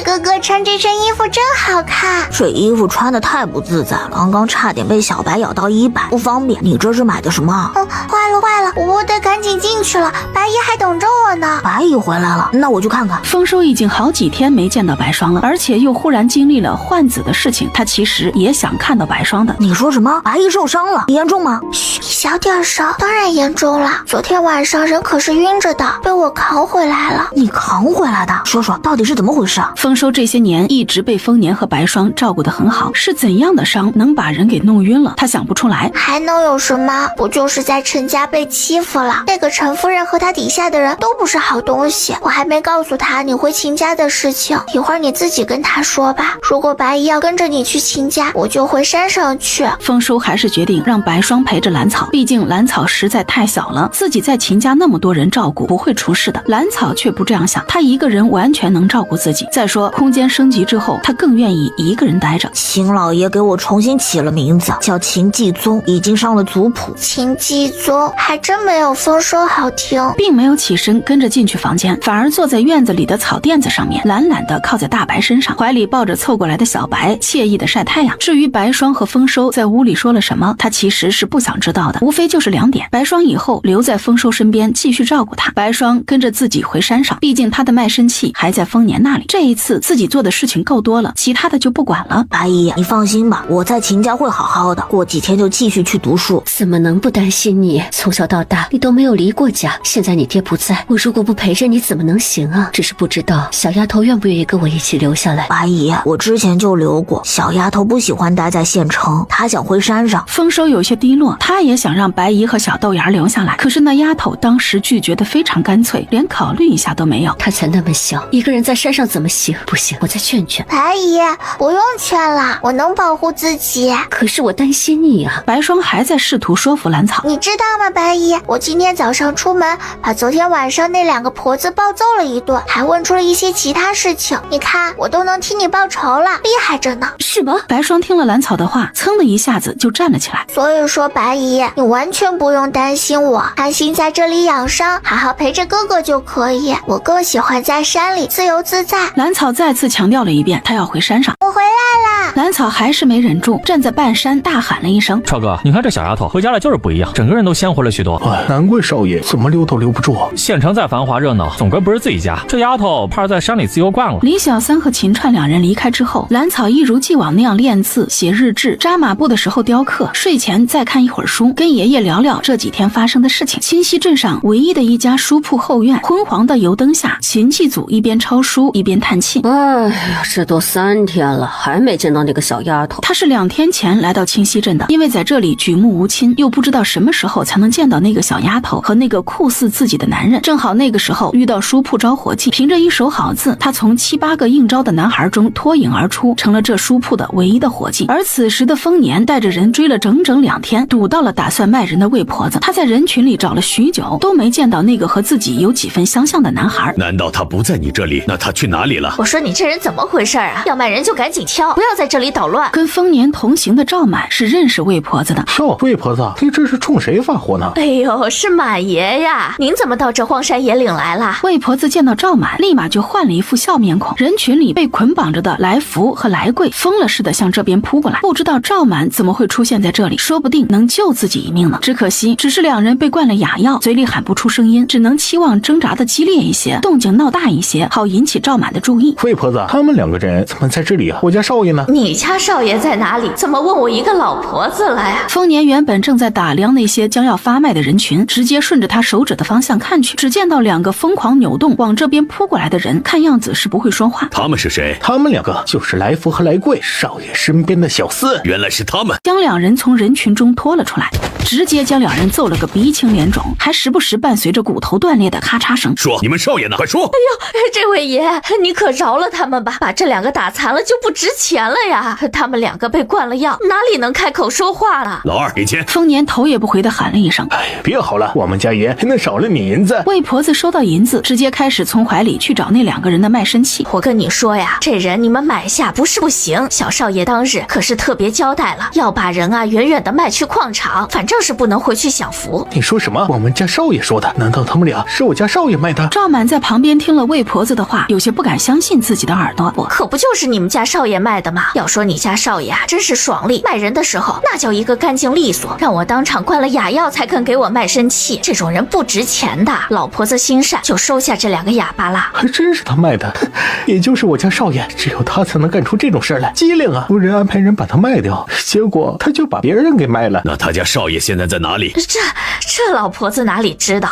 哥哥穿这身衣服真好看，这衣服穿的太不自在了，刚刚差点被小白咬到衣摆，不方便。你这是买的什么？坏了，我得赶紧进去了，白姨还等着我呢。白姨回来了，那我去看看。丰收已经好几天没见到白霜了，而且又忽然经历了换子的事情，他其实也想看到白霜的。你说什么？白姨受伤了，严重吗？嘘，小点声，当然严重了。昨天晚上人可是晕着的，被我扛回来了。你扛回来的？说说到底是怎么回事？丰收这些年一直被丰年和白霜照顾得很好，是怎样的伤能把人给弄晕了？他想不出来。还能有什么？不就是在陈家被欺负了？那个陈夫人和她底下的人都不是好东西，我还没告诉她你回秦家的事情，一会儿你自己跟她说吧。如果白姨要跟着你去秦家，我就回山上去。丰收还是决定让白霜陪着兰草，毕竟兰草实在太小了，自己在秦家那么多人照顾，不会出事的。兰草却不这样想，她一个人完全能照顾自己。再说空间升级之后，她更愿意一个人待着。秦老爷给我重新起了名字，叫秦继宗，已经上了族谱。秦继宗还真没有丰收好听。并没有起身跟着进去房间，反而坐在院子里的草垫子上面，懒懒地靠在大白身上，怀里抱着凑过来的小白，惬意地晒太阳。至于白霜和丰收在屋里说了什么，他其实是不想知道的，无非就是2点：白霜以后留在丰收身边继续照顾他，白霜跟着自己回山上，毕竟他的卖身契还在丰年那里。这一次自己做的事情够多了，其他的就不管了。白姨，你放心吧，我在秦家会好好的，过几天就继续去读书。怎么能不担心你？从小到大你都没有离过家，现在你爹不在，我如果不陪着你怎么能行啊？只是不知道小丫头愿不愿意跟我一起留下来。白姨，我之前就留过，小丫头不喜欢待在县城，她想回山上。丰收有些低落，他也想让白姨和小豆芽留下来，可是那丫头当时拒绝得非常干脆，连考虑一下都没有。她才那么小，一个人在山上怎么行？不行，我再劝劝。白姨，不用劝了，我能保护自己。可是我担心你啊。白霜还在试图说服兰草。你知道吗，白姨，我今天早上出门，把昨天晚上那2个婆子暴揍了一顿，还问出了一些其他事情。你看，我都能替你报仇了，厉害着呢。是吗？白霜听了兰草的话，噌的一下子就站了起来。所以说，白姨，你完全不用担心我，安心在这里养伤，好好陪着哥哥就可以。我更喜欢在山里自由自在。兰草再次强调了一遍，他要回山上。我回来啦！兰草还是没忍住，站在半山大喊了一声：“超哥，你看这小丫头回家了就是不一样，整个人都鲜活了许多。”难怪少爷怎么留都留不住。县城再繁华热闹，总归不是自己家。这丫头怕是在山里自由惯了。李小三和秦川2人离开之后，兰草一如既往那样练字、写日志，扎马步的时候雕刻，睡前再看一会儿书，跟爷爷聊聊这几天发生的事情。清溪镇上唯一的一家书铺后院，昏黄的油灯下，秦继祖一边抄书一边叹气。哎呀，这都3天了，还没见到那个小丫头。他是2天前来到清溪镇的，因为在这里举目无亲，又不知道什么时候才能见到那个小丫头和那个酷似自己的男人。正好那个时候遇到书铺招活计，凭着一手好字，他从7、8个应招的男孩中脱颖而出，成了这书铺的唯一的伙计。而此时的丰年带着人追了整整2天，堵到了打算卖人的魏婆子。他在人群里找了许久，都没见到那个和自己有几分相像的男孩。难道他不在你这里？那他去哪里了？我说你这人怎么回事啊？要卖人就赶紧挑，不要在这里捣乱。跟丰年同行的赵满是认识魏婆子的。哟，魏婆子，你这是冲谁发火呢？哎呦，是满爷呀！您怎么到这荒山野岭来了？魏婆子见到赵满，立马就换了一副笑面孔。人群里被捆绑着的来福和来贵疯了似的向这边扑过来，不知道赵满怎么会出现在这里，说不定能救自己一命呢。只可惜，只是2人被灌了哑药，嘴里喊不出声音，只能期望挣扎的激烈一些，动静闹大一些，好引起赵满的注意。魏婆子，他们2个人怎么在这里啊？我家少爷呢？你家少爷在哪里？怎么问我一个老婆子来啊？丰年原本正在打量那些将要发卖的人群，直接顺着他手指的方向看去，只见到2个疯狂扭动往这边扑过来的人，看样子是不会说话。他们是谁？他们2个就是来福和来贵，少爷身边的小厮。原来是他们，将2人从人群中拖了出来。直接将两人揍了个鼻青脸肿，还时不时伴随着骨头断裂的咔嚓声。说，你们少爷呢？快说！哎呦，这位爷，你可饶了他们吧，把这两个打残了就不值钱了呀。他们两个被灌了药，哪里能开口说话了？老二，给钱！丰年头也不回的喊了一声。哎，别好了，我们家爷那少了你银子。魏婆子收到银子，直接开始从怀里去找那两个人的卖身契。我跟你说呀，这人你们买下不是不行，小少爷当日可是特别交代了，要把人啊远远的卖去矿场，反正是不能回去享福。你说什么？我们家少爷说的？难道他们俩是我家少爷卖的？赵满在旁边听了魏婆子的话，有些不敢相信自己的耳朵。可不就是你们家少爷卖的吗？要说你家少爷啊，真是爽利，卖人的时候那叫一个干净利索，让我当场灌了哑药才肯给我卖身契。这种人不值钱的，老婆子心善，就收下这两个哑巴啦。还真是他卖的，也就是我家少爷，只有他才能干出这种事来，机灵啊！夫人安排人把他卖掉，结果他就把别人给卖了。那他家少爷现在在哪里？这老婆子哪里知道，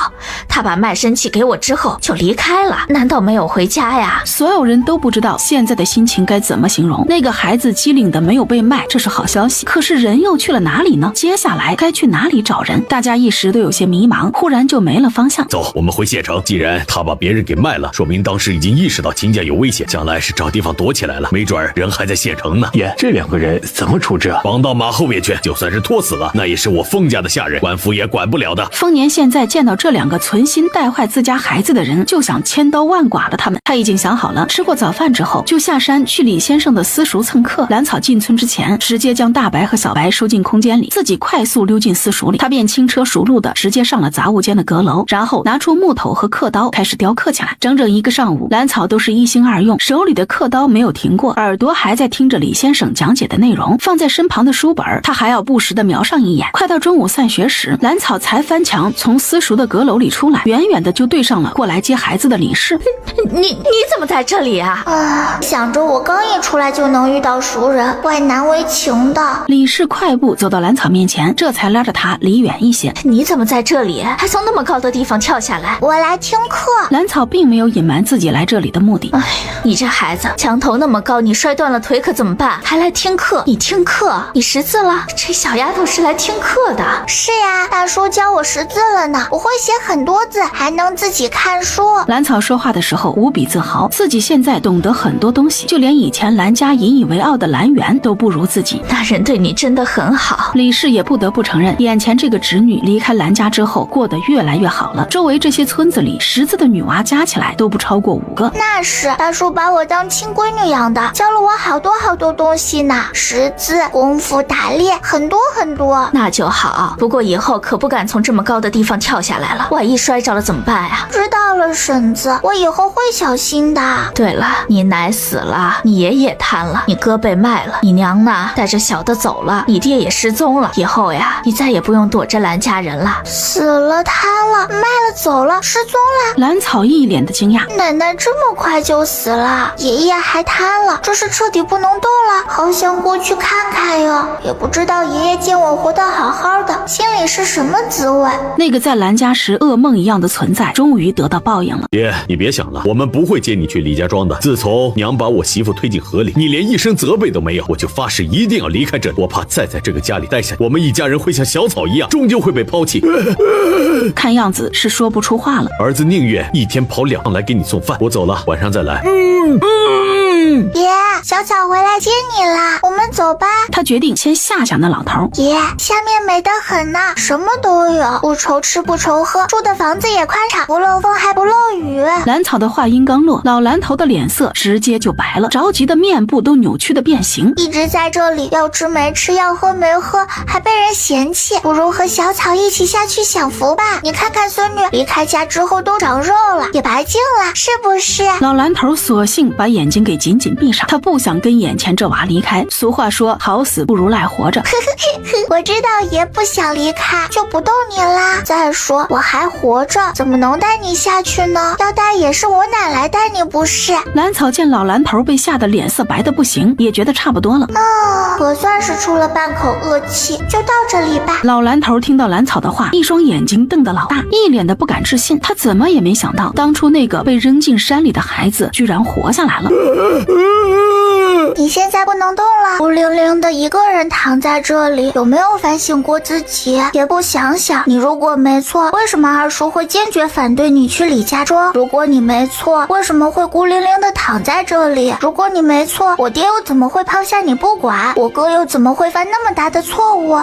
他把卖身契给我之后就离开了，难道没有回家呀？所有人都不知道现在的心情该怎么形容。那个孩子机灵的没有被卖，这是好消息，可是人又去了哪里呢？接下来该去哪里找人？大家一时都有些迷茫，忽然就没了方向。走，我们回县城。既然他把别人给卖了，说明当时已经意识到秦家有危险，将来是找地方躲起来了，没准人还在县城呢。爷，这两个人怎么处置啊？绑到马后面去，就算是拖死了，那也是我封家的下人，官府也管不了的。丰年现在见到这两个存心带坏自家孩子的人，就想千刀万剐了他们。他已经想好了，吃过早饭之后就下山去李先生的私塾蹭课。兰草进村之前，直接将大白和小白收进空间里，自己快速溜进私塾里。他便轻车熟路的直接上了杂物间的阁楼，然后拿出木头和刻刀开始雕刻起来。整整一个上午，兰草都是一心二用，手里的刻刀没有停过，耳朵还在听着李先生讲解的内容。放在身旁的书本他还要不时的瞄上一眼。快到中午散学时，兰草才翻墙从私塾的阁楼里出来，远远的就对上了过来接孩子的李氏。你怎么在这里啊？想着我刚一出来就能遇到熟人，怪难为情的。李氏快步走到兰草面前，这才拉着他离远一些。你怎么在这里？还从那么高的地方跳下来？我来听课。兰草并没有隐瞒自己来这里的目的。哎呀，你这孩子，墙头那么高，你摔断了腿可怎么办？还来听课？你听课？你识字了？这小丫头是来听课的。是呀，大叔教我识字了呢，我会写很多字，还能自己看书。兰草说话的时候无比自豪，自己现在懂得很多东西，就连以前兰家引以为傲的兰园都不如自己。大人对你真的很好。李氏也不得不承认，眼前这个侄女离开兰家之后过得越来越好了。周围这些村子里识字的女娃加起来都不超过5个。那是大叔把我当亲闺女养的，教了我好多东西呢，识字、功夫、打猎，很多。那就好，不过以后可不敢从这么高的地方跳下来了，万一摔着了怎么办呀？知道了，婶子，我以后会小心的。对了，你奶死了，你爷爷瘫了，你哥被卖了，你娘呢带着小的走了，你爹也失踪了。以后呀，你再也不用躲着兰家人了。死了，瘫了，卖了，走了，失踪了。兰草一脸的惊讶，奶奶这么快就死了，爷爷还瘫了，这是彻底不能动了。好想过去看看哟，也不知道爷爷见我活得好好的，心里是什么滋味。那个在兰家时噩梦一样的存在，终于得到报应了。爷，你别想了，我们不会接你去李家庄的。自从娘把我媳妇推进河里，你连一声责备都没有，我就发誓一定要离开这里。我怕再在这个家里待下去，我们一家人会像小草一样，终究会被抛弃。看样子是说不出话了。儿子宁愿一天跑2趟来给你送饭，我走了，晚上再来。爷，小草回来接你啦，我们走吧。他决定先吓吓那老头。爷，下面美得很呢，什么都有，不愁吃不愁喝，住的房子也宽敞，不漏风还不漏雨。兰草的话音刚落，老蓝头的脸色直接就白了，着急的面部都扭曲的变形。一直在这里，要吃没吃，要喝没喝，还被人嫌弃，不如和小草一起下去享福吧。你看看孙女离开家之后都长肉了，也白净了，是不是？老蓝头索性把眼睛给紧紧闭上，他不想跟眼前这娃离开。俗话说，好死不如赖活着。我知道爷不想离开，就不动你啦。再说我还活着，怎么能带你下去呢？要带也是我奶奶带你，不是？兰草见老蓝头被吓得脸色白的不行，也觉得差不多了。可算是出了半口恶气，就到这里吧。老蓝头听到兰草的话，一双眼睛瞪得老大，一脸的不敢置信。他怎么也没想到，当初那个被扔进山里的孩子居然活下来了。你现在不能动了，孤零零的一个人躺在这里，有没有反省过自己？也不想想，你如果没错，为什么二叔会坚决反对你去李家庄？如果你没错，为什么会孤零零的躺在这里？如果你没错，我爹又怎么会抛下你不管？我哥又怎么会犯那么大的错误？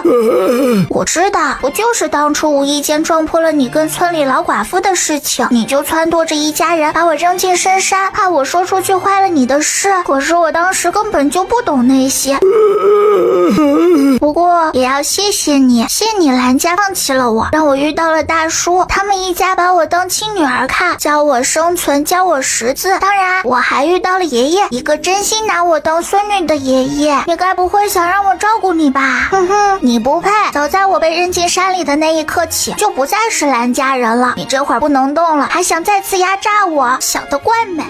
我知道，我就是当初无意间撞破了你跟村里老寡妇的事情，你就撺掇着一家人把我扔进深山，怕我说出去坏了你的事。可是我当时根本就不懂那些。不过也要谢谢你，谢你兰家放弃了我，让我遇到了大叔，他们一家把我当亲女儿看，教我生存，教我识字。当然我还遇到了爷爷，一个真心拿我当孙女的爷爷。你该不会想让我照顾你吧？哼哼，你不配。早在我被扔进山里的那一刻起，就不再是兰家人了。你这会儿不能动了，还想再次压榨我，想得怪美。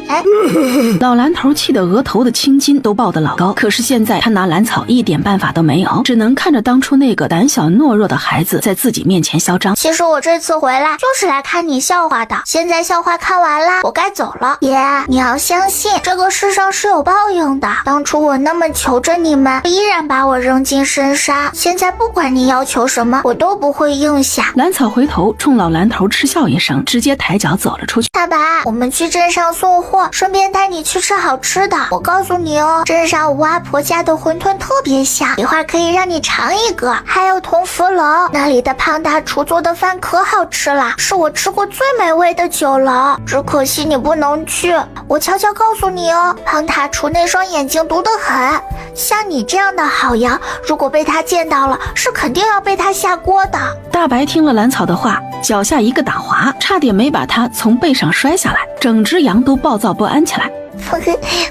老蓝头气得额头的青筋都爆得老高，可是现在他拿兰草一点办法都没有，只能看着当初那个胆小懦弱的孩子在自己面前嚣张。其实我这次回来就是来看你笑话的，现在笑话看完了，我该走了。爷，你要相信这个世上是有报应的，当初我那么求着你们，依然把我扔进深山，现在不管你要求什么，我都不会应下。兰草回头冲老蓝头嗤笑一声，直接抬脚走了出去。大白，我们去镇上送货，顺便带你去吃好吃的。我告诉你哦，镇上吴阿婆家的馄饨特别香，一会儿可以让你尝一个。还有同福楼那里的胖大厨做的饭可好吃了，是我吃过最美味的酒楼。只可惜你不能去，我悄悄告诉你哦，胖大厨那双眼睛毒得很，像你这样的好羊，如果被他见到了，是肯定要被他下锅的。大白听了兰草的话，脚下一个打滑，差点没把他从背上摔下来，整只羊都暴躁不安起来。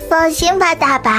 放心吧，大白，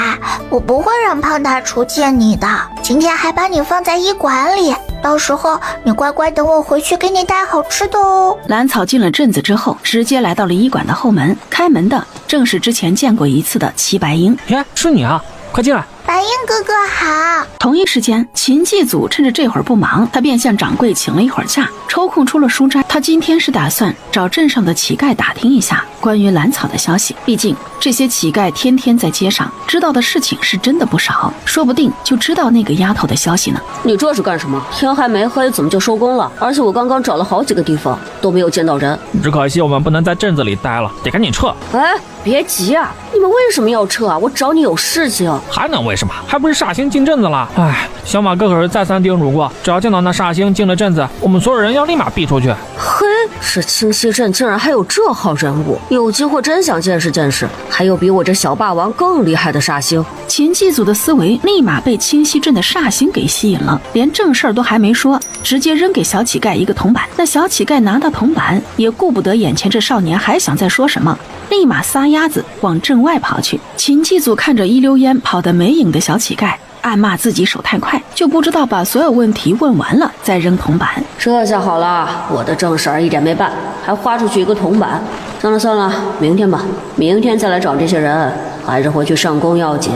我不会让胖大厨见你的。今天还把你放在医馆里，到时候你乖乖等我回去给你带好吃的哦。兰草进了镇子之后，直接来到了医馆的后门，开门的正是之前见过一次的齐白英。是你啊，快进来。白英哥哥好。同一时间，秦继祖趁着这会儿不忙，他便向掌柜请了一会儿假，抽空出了书斋。他今天是打算找镇上的乞丐打听一下关于兰草的消息，毕竟这些乞丐天天在街上，知道的事情是真的不少，说不定就知道那个丫头的消息呢。你这是干什么？天还没黑怎么就收工了？而且我刚刚找了好几个地方都没有见到人。只可惜我们不能在镇子里待了，得赶紧撤。哎，别急啊，你们为什么要撤啊？我找你有事情。还能为什么？还不是煞星进镇子了？哎，小马哥可是再三叮嘱过，只要见到那煞星进了镇子，我们所有人要立马避出去。嘿，是清溪镇竟然还有这号人物，有机会真想见识见识。还有比我这小霸王更厉害的煞星。秦继祖的思维立马被清溪镇的煞星给吸引了，连正事儿都还没说，直接扔给小乞丐一个铜板。那小乞丐拿到铜板，也顾不得眼前这少年还想再说什么，立马撒丫子往镇外跑去。秦继祖看着一溜烟跑得没影的小乞丐，暗骂自己手太快，就不知道把所有问题问完了再扔铜板。这下好了，我的正事儿一点没办，还花出去一个铜板。算了，明天吧，明天再来找这些人，还是回去上工要紧。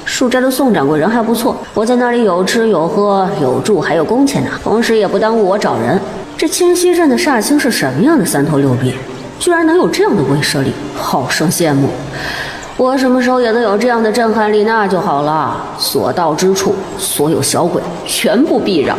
书斋的宋掌柜人还不错，我在那里有吃有喝有住还有工钱呢，同时也不耽误我找人。这清溪镇的煞星是什么样的三头六臂，居然能有这样的威慑力，好生羡慕。我什么时候也能有这样的震撼力那就好了，所到之处所有小鬼全部避让。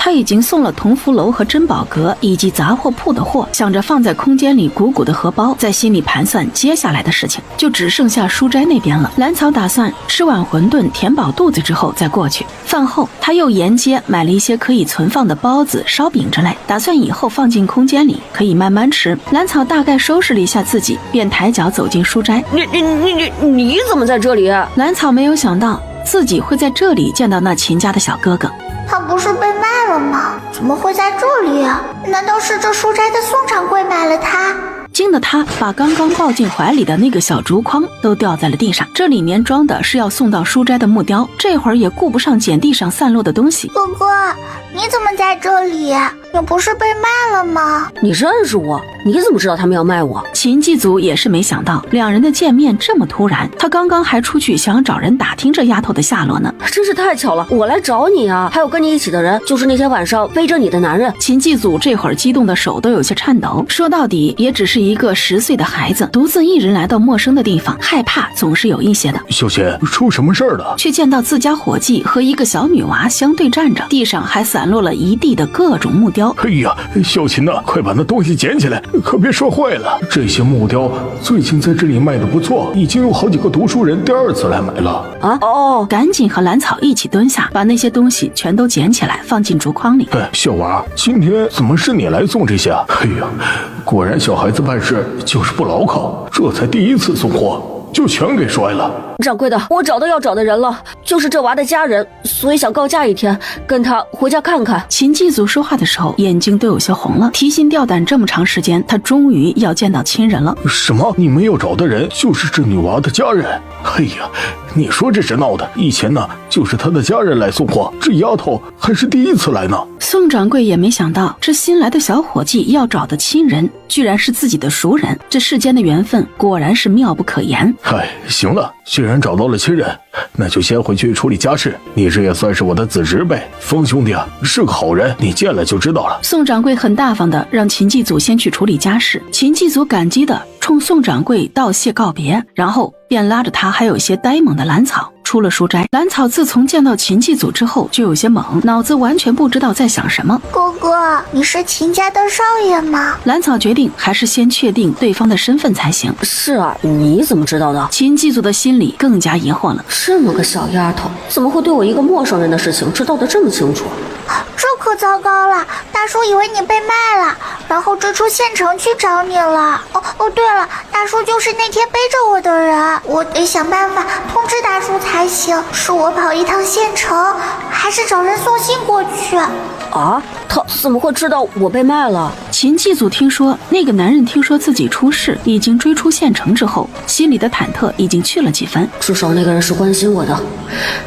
他已经送了同福楼和珍宝阁以及杂货铺的货，想着放在空间里鼓鼓的荷包，在心里盘算接下来的事情，就只剩下书斋那边了。兰草打算吃碗馄饨填饱肚子之后再过去。饭后他又沿街买了一些可以存放的包子烧饼之类，打算以后放进空间里可以慢慢吃。兰草大概收拾了一下自己，便抬脚走进书斋。你怎么在这里？兰草没有想到自己会在这里见到那秦家的小哥哥。他不是被卖了吗？怎么会在这里啊？难道是这书斋的宋掌柜买了他？惊得他把刚刚抱进怀里的那个小竹筐都掉在了地上，这里面装的是要送到书斋的木雕，这会儿也顾不上捡地上散落的东西。哥哥，你怎么在这里？你不是被卖了吗？你认识我？你怎么知道他们要卖我？秦继祖也是没想到两人的见面这么突然，他刚刚还出去想找人打听这丫头的下落呢。真是太巧了，我来找你啊！还有跟你一起的人，就是那天晚上背着你的男人。秦继祖这会儿激动的手都有些颤抖，说到底也只是一个10岁的孩子，独自一人来到陌生的地方，害怕总是有一些的。小贤，出什么事儿了？却见到自家伙计和一个小女娃相对站着，地上还散落了一地的各种木雕。哎呀，小秦呐，快把那东西捡起来，可别摔坏了。这些木雕最近在这里卖的不错，已经有好几个读书人第2次来买了。赶紧和兰草一起蹲下，把那些东西全都捡起来，放进竹筐里。小娃，今天怎么是你来送这些啊？哎呀，果然小孩子办事就是不牢靠，这才第1次送货，就全给摔了。掌柜的，我找到要找的人了，就是这娃的家人，所以想告假一天，跟他回家看看。秦继祖说话的时候眼睛都有些红了，提心吊胆这么长时间，他终于要见到亲人了。什么？你们要找的人就是这女娃的家人？哎呀，你说这是闹的，以前呢就是她的家人来送货，这丫头还是第1次来呢。宋掌柜也没想到，这新来的小伙计要找的亲人居然是自己的熟人，这世间的缘分果然是妙不可言。行了，既然找到了亲人，那就先回去处理家事。你这也算是我的子侄辈，风兄弟啊是个好人，你见了就知道了。宋掌柜很大方的让秦继祖先去处理家事，秦继祖感激的冲宋掌柜道谢告别，然后便拉着他还有些呆萌的兰草出了书斋。兰草自从见到秦继祖之后就有些懵，脑子完全不知道在想什么。哥哥，你是秦家的少爷吗？兰草决定还是先确定对方的身份才行。是啊，你怎么知道的？秦继祖的心里更加疑惑了，这么个小丫头怎么会对我一个陌生人的事情知道得这么清楚？这可糟糕了，大叔以为你被卖了，然后追出县城去找你了。对了，大叔就是那天背着我的人，我得想办法通知大叔才行。是我跑一趟县城，还是找人送信过去？他怎么会知道我被卖了？秦继祖听说那个男人听说自己出事，已经追出县城之后，心里的忐忑已经去了几分。至少那个人是关心我的，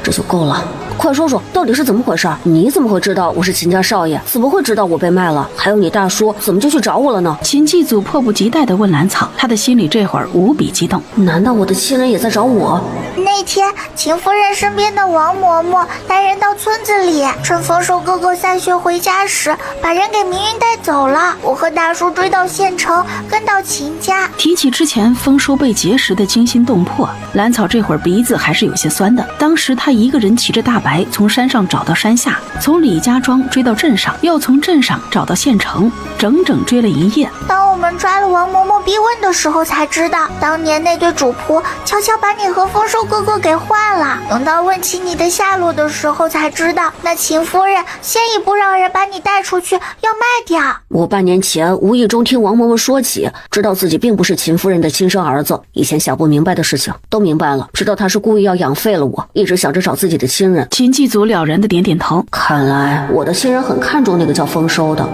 这就够了。快说说到底是怎么回事？你怎么会知道我是秦家少爷？怎么会知道我被卖了？还有你大叔怎么就去找我了呢？秦继祖迫不及待地问兰草，他的心里这会儿无比激动。难道我的亲人也在找我？那天秦夫人身边的王嬷嬷带人到村子里，趁丰收哥哥散学回家时，把人给明云带走了。我和大叔追到县城，跟到秦家。提起之前丰收被劫时的惊心动魄，兰草这会儿鼻子还是有些酸的。当时他一个人骑着大白从山上找到山下，从李家庄追到镇上，又从镇上找到县城，整整追了1夜。当我们抓了王嬷嬷逼问的时候，才知道当年那对主仆悄悄把你和丰收哥哥给换了。等到问起你的下落的时候，才知道那秦夫人先一步让人把你带出去，要卖掉。我半年前无意中听王嬷嬷说起，知道自己并不是秦夫人的亲生儿子，以前想不明白的事情都明白了，知道她是故意要养废了我，一直想着找自己的亲人。秦继祖了然的点点头，看来我的亲人很看重那个叫丰收的，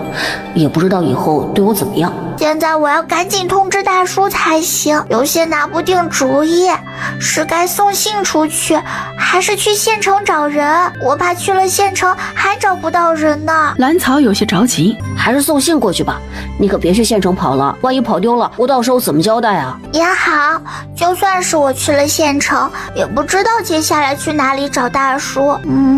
也不知道以后对我怎么样。现在我要赶紧通知大叔才行，有些拿不定主意，是该送信出去，还是去县城找人？我怕去了县城还找不到人呢。兰草有些着急，还是送信过去吧，你可别去县城跑了，万一跑丢了，我到时候怎么交代啊？也好，就算是我去了县城，也不知道接下来去哪里找大叔。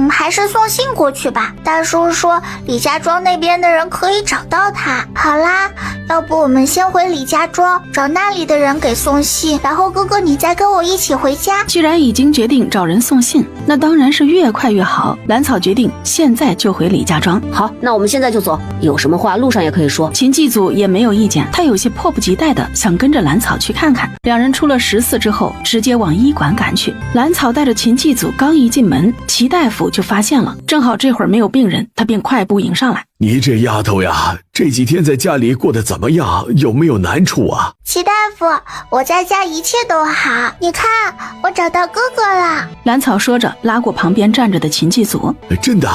还是送信过去吧。大叔说李家庄那边的人可以找到他。好啦，要不我们先回李家庄找那里的人给送信，然后哥哥你再跟我一起回家。既然已经决定找人送信，那当然是越快越好。兰草决定现在就回李家庄。好，那我们现在就走，有什么话路上也可以说。秦继祖也没有意见，他有些迫不及待的想跟着兰草去看看。两人出了14之后，直接往医馆赶去。兰草带着秦继祖刚一进门，齐大夫就发现了，正好这会儿没有病人，他便快步迎上来。你这丫头呀，这几天在家里过得怎么样？有没有难处啊？齐大夫，我在家一切都好，你看我找到哥哥了。兰草说着拉过旁边站着的秦继祖。真的？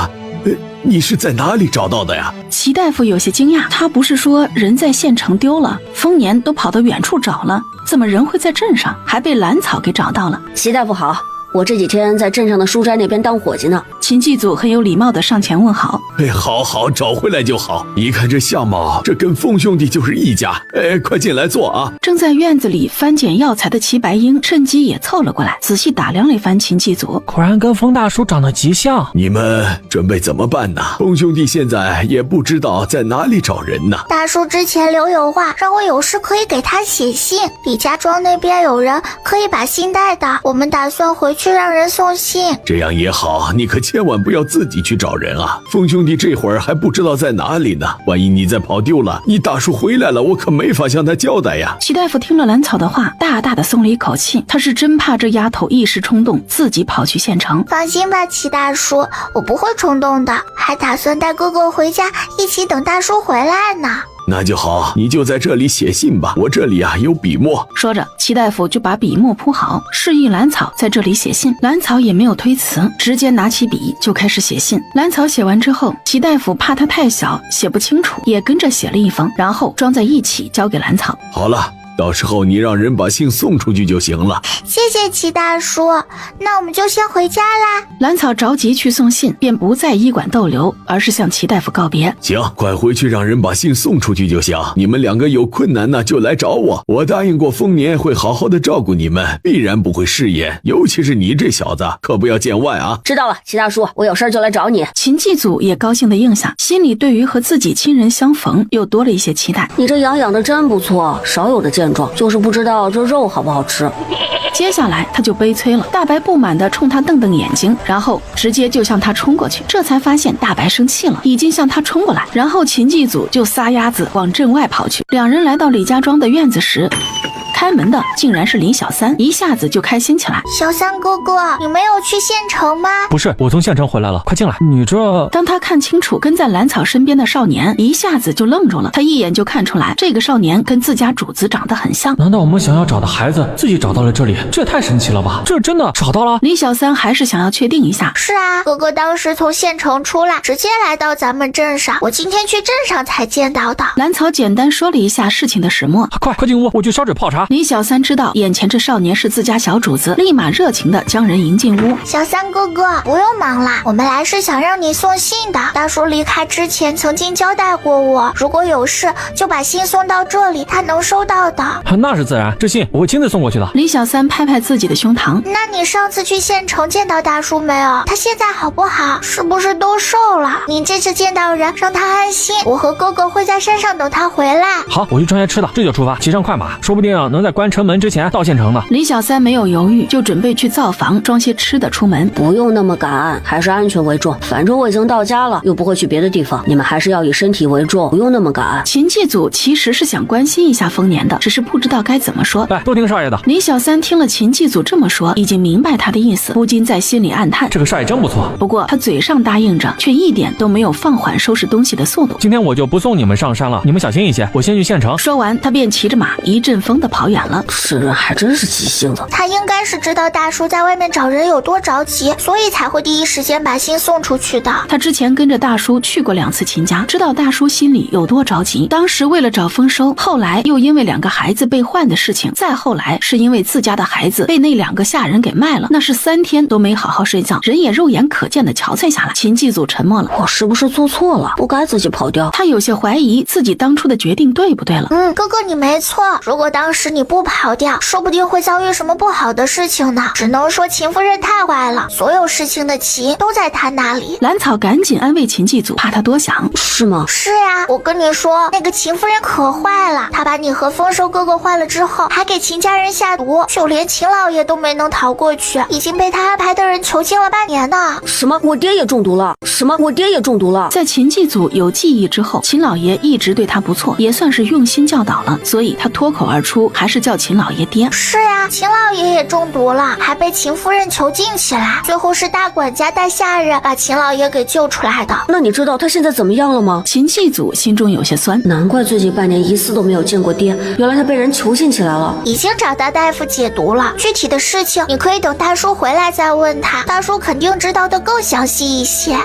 你是在哪里找到的呀？齐大夫有些惊讶，他不是说人在县城丢了，丰年都跑到远处找了，怎么人会在镇上，还被兰草给找到了？齐大夫好，我这几天在镇上的书斋那边当伙计呢。秦继祖很有礼貌地上前问好。哎，好，找回来就好。一看这相貌，这跟风兄弟就是一家。哎，快进来坐啊！正在院子里翻捡药材的齐白英趁机也凑了过来，仔细打量了一番秦继祖，果然跟风大叔长得极像。你们准备怎么办呢？风兄弟现在也不知道在哪里找人呢。大叔之前留有话，让我有事可以给他写信。李家庄那边有人可以把信带的，我们打算回去让人送信。这样也好，你可千万不要自己去找人啊！风兄弟这会儿还不知道在哪里呢，万一你再跑丢了，你大叔回来了，我可没法向他交代呀。齐大夫听了兰草的话，大大的松了一口气，他是真怕这丫头一时冲动，自己跑去县城。放心吧，齐大叔，我不会冲动的，还打算带哥哥回家，一起等大叔回来呢。那就好，你就在这里写信吧，我这里啊有笔墨。说着，齐大夫就把笔墨铺好，示意兰草在这里写信。兰草也没有推辞，直接拿起笔就开始写信。兰草写完之后，齐大夫怕他太小写不清楚，也跟着写了一封，然后装在一起交给兰草。好了，到时候你让人把信送出去就行了。谢谢齐大叔，那我们就先回家啦。兰草着急去送信，便不在医馆逗留，而是向齐大夫告别。行，快回去让人把信送出去就行。你们两个有困难呢就来找我，我答应过丰年会好好的照顾你们，必然不会食言。尤其是你这小子，可不要见外啊。知道了，齐大叔，我有事就来找你。秦继祖也高兴的应下，心里对于和自己亲人相逢又多了一些期待。你这养的真不错，少有的健壮，就是不知道这肉好不好吃。接下来他就悲催了，大白不满地冲他瞪瞪眼睛，然后直接就向他冲过去。这才发现大白生气了，已经向他冲过来，然后秦继祖就撒丫子往镇外跑去。两人来到李家庄的院子时，开门的竟然是李小三，一下子就开心起来。小三哥哥，你没有去县城吗？不是，我从县城回来了，快进来。你这……当他看清楚跟在兰草身边的少年，一下子就愣住了。他一眼就看出来，这个少年跟自家主子长得很像。难道我们想要找的孩子自己找到了这里？这也太神奇了吧！这真的找到了？李小三还是想要确定一下。是啊，哥哥当时从县城出来，直接来到咱们镇上，我今天去镇上才见到的。兰草简单说了一下事情的始末。快进屋，我去烧水泡茶。李小三知道眼前这少年是自家小主子，立马热情地将人迎进屋。小三哥哥，不用忙啦，我们来是想让你送信的。大叔离开之前曾经交代过我，如果有事就把信送到这里，他能收到的。那是自然，这信我会亲自送过去的。李小三拍拍自己的胸膛。那你上次去县城见到大叔没有？他现在好不好？是不是都瘦了？你这次见到人，让他安心。我和哥哥会在山上等他回来。好，我去装些吃的，这就出发，骑上快马，说不定能在关城门之前到县城呢。李小三没有犹豫，就准备去灶房装些吃的出门。不用那么赶，还是安全为重。反正我已经到家了，又不会去别的地方，你们还是要以身体为重，不用那么赶。秦继祖其实是想关心一下丰年的，只是不知道该怎么说。来，多听少爷的。李小三听了秦继祖这么说，已经明白他的意思，不禁在心里暗叹：这个少爷真不错。不过他嘴上答应着，却一点都没有放缓收拾东西的速度。今天我就不送你们上山了，你们小心一些，我先去县城。说完，他便骑着马一阵风的跑远了。这人还真是急性子。他应该是知道大叔在外面找人有多着急，所以才会第一时间把信送出去的。他之前跟着大叔去过2次秦家，知道大叔心里有多着急。当时为了找丰收，后来又因为2个孩子被换的事情，再后来是因为自家的孩子被那2个下人给卖了，那是3天都没好好睡觉，人也肉眼可见的憔悴下来。秦继祖沉默了，我是不是做错了？不该自己跑掉。他有些怀疑自己当初的决定对不对了。哥哥你没错，如果当时你不跑掉，说不定会遭遇什么不好的事情呢。只能说秦夫人太坏了，所有事情的起都在她那里。兰草赶紧安慰秦继祖，怕他多想。是吗？是呀，我跟你说，那个秦夫人可坏了，她把你和丰收哥哥换了之后，还给秦家人下毒，就连秦老爷都没能逃过去，已经被他安排的人囚禁了半年呢。什么？我爹也中毒了？什么？我爹也中毒了？在秦继祖有记忆之后，秦老爷一直对他不错，也算是用心教导了，所以他脱口而出还是叫秦老爷爹。是呀，秦老爷也中毒了，还被秦夫人囚禁起来，最后是大管家带下人把秦老爷给救出来的。那你知道他现在怎么样了吗？秦继祖心中有些酸，难怪最近半年一次都没有见过爹，原来他被人囚禁起来了。已经找到大夫解毒了，具体的事情你可以等大叔回来再问他，大叔肯定知道的更详细一些。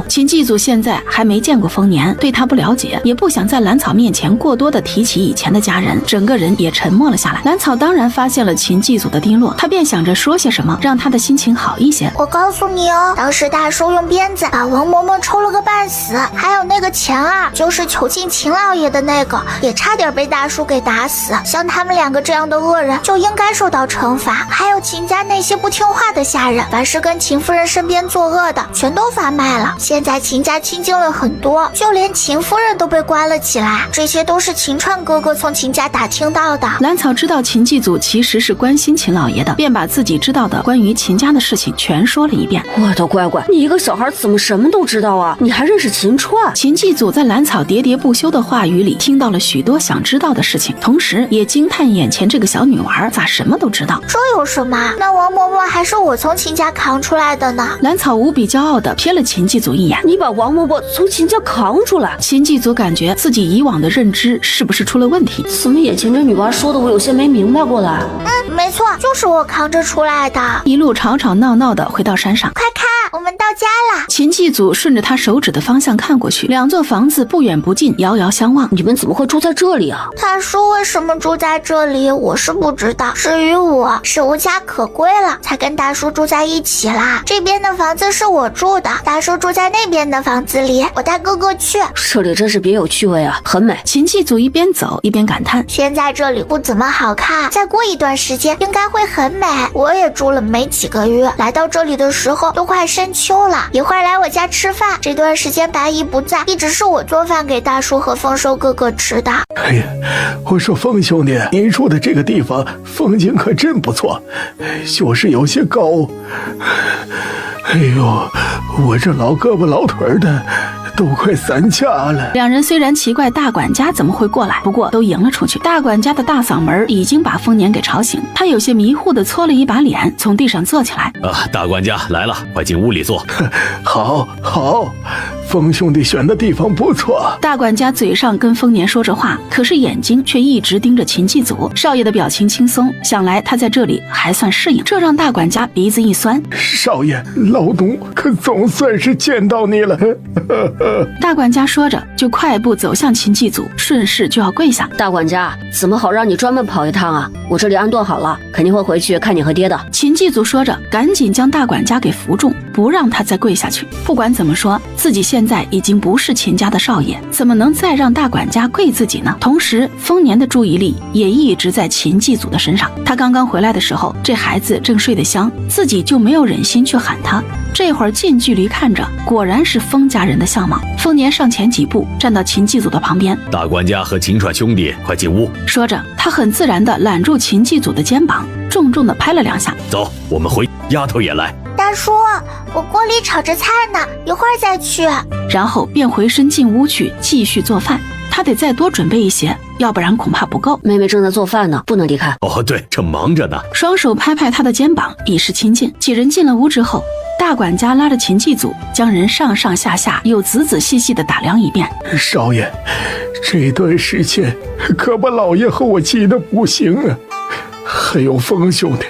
秦继祖现在还没见过丰年，对他不了解，也不想在兰草面前过多的提起以前的家人，整个人也沉默默了下来。兰草当然发现了秦祭祖的低落，他便想着说些什么让他的心情好一些。我告诉你哦，当时大叔用鞭子把王嬷嬷抽了个半死，还有那个钱儿，就是囚禁秦老爷的那个，也差点被大叔给打死。像他们2个这样的恶人就应该受到惩罚。还有秦家那些不听话的下人，凡是跟秦夫人身边作恶的，全都发卖了。现在秦家清净了很多，就连秦夫人都被关了起来。这些都是秦川哥哥从秦家打听到的。兰草知道秦祭祖其实是关心秦老爷的，便把自己知道的关于秦家的事情全说了一遍。我的乖乖，你一个小孩怎么什么都知道啊？你还认识秦川？秦祭祖在兰草喋喋不休的话语里听到了许多想知道的事情，同时也惊叹眼前这个小女娃咋什么都知道。这有什么？那王嬷嬷还是我从秦家扛出来的呢。兰草无比骄傲地瞥了秦祭祖一眼。你把王嬷嬷从秦家扛出来？秦祭祖感觉自己以往的认知是不是出了问题？怎么眼前这女娃说的我有些没明白过来？没错，就是我扛着出来的。一路吵吵闹闹的回到山上，快看，我们到家了。秦祭祖顺着他手指的方向看过去，2座房子不远不近，遥遥相望。你们怎么会住在这里啊？大叔为什么住在这里，我是不知道。至于我是无家可归了，才跟大叔住在一起啦。这边的房子是我住的，大叔住在那边的房子里，我带哥哥去。这里真是别有趣味啊，很美。秦祭祖一边走一边感叹，现在这里不怎么好看，再过一段时间应该会很美。我也住了没几个月，来到这里的时候都快深秋了。一会儿来我家吃饭，这段时间白姨不在，一直是我做饭给大叔和丰收哥哥吃的。哎呀，我说丰兄弟，你住的这个地方风景可真不错，就是有些高。哎呦，我这老胳膊老腿的都快散架了。2人虽然奇怪大管家怎么会过来，不过都迎了出去。大管家的大嗓门已经把丰年给吵醒，他有些迷糊的搓了一把脸，从地上坐起来。大管家来了，快进屋里坐。好，丰兄弟选的地方不错。大管家嘴上跟丰年说着话，可是眼睛却一直盯着秦祭祖。少爷的表情轻松，想来他在这里还算适应，这让大管家鼻子一酸。少爷，老董可总算是见到你了。大管家说着就快步走向秦祭祖，顺势就要跪下。大管家，怎么好让你专门跑一趟啊？我这里安顿好了，肯定会回去看你和爹的。秦祭祖说着赶紧将大管家给扶住，不让他再跪下去。不管怎么说，自己现在已经不是秦家的少爷，怎么能再让大管家跪自己呢？同时丰年的注意力也一直在秦祭祖的身上。他刚刚回来的时候，这孩子正睡得香，自己就没有忍心去喊他。这会儿近距离看着，果然是丰家人的相貌。丰年上前几步，站到秦祭祖的旁边。大管家和秦川兄弟，快进屋。说着，他很自然地揽住秦祭祖的肩膀，重重地拍了2下。走，我们回。丫头也来。大叔，我锅里炒着菜呢，一会儿再去。然后便回身进屋去继续做饭。他得再多准备一些，要不然恐怕不够。妹妹正在做饭呢，不能离开。对，正忙着呢。双手拍拍他的肩膀，以示亲近。几人进了屋之后，大管家拉着秦祭祖，将人上上下下又仔仔细细地打量一遍。少爷，这段时间可把老爷和我急得不行啊！还有丰兄弟，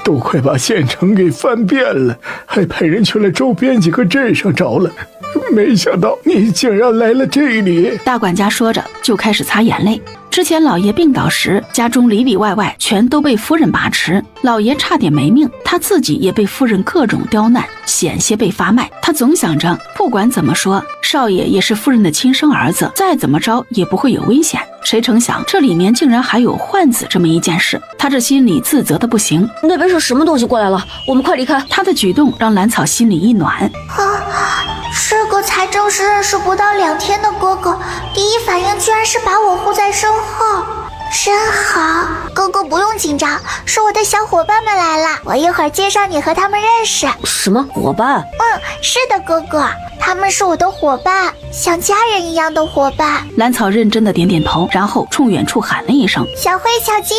都快把县城给翻遍了，还派人去了周边几个镇上找了，没想到你竟然来了这里。大管家说着就开始擦眼泪。之前老爷病倒时，家中里里外外全都被夫人把持，老爷差点没命，他自己也被夫人各种刁难，险些被发卖。他总想着不管怎么说，少爷也是夫人的亲生儿子，再怎么着也不会有危险。谁成想这里面竟然还有换子这么一件事，他这心里自责的不行。那边是什么东西过来了？我们快离开。他的举动让兰草心里一暖。这个才正式认识不到2天的哥哥，第一反应居然是把我护在身后，真好。哥哥不用紧张，是我的小伙伴们来了，我一会儿介绍你和他们认识。什么伙伴？是的哥哥，他们是我的伙伴，像家人一样的伙伴。兰草认真的点点头，然后冲远处喊了一声：小慧小金，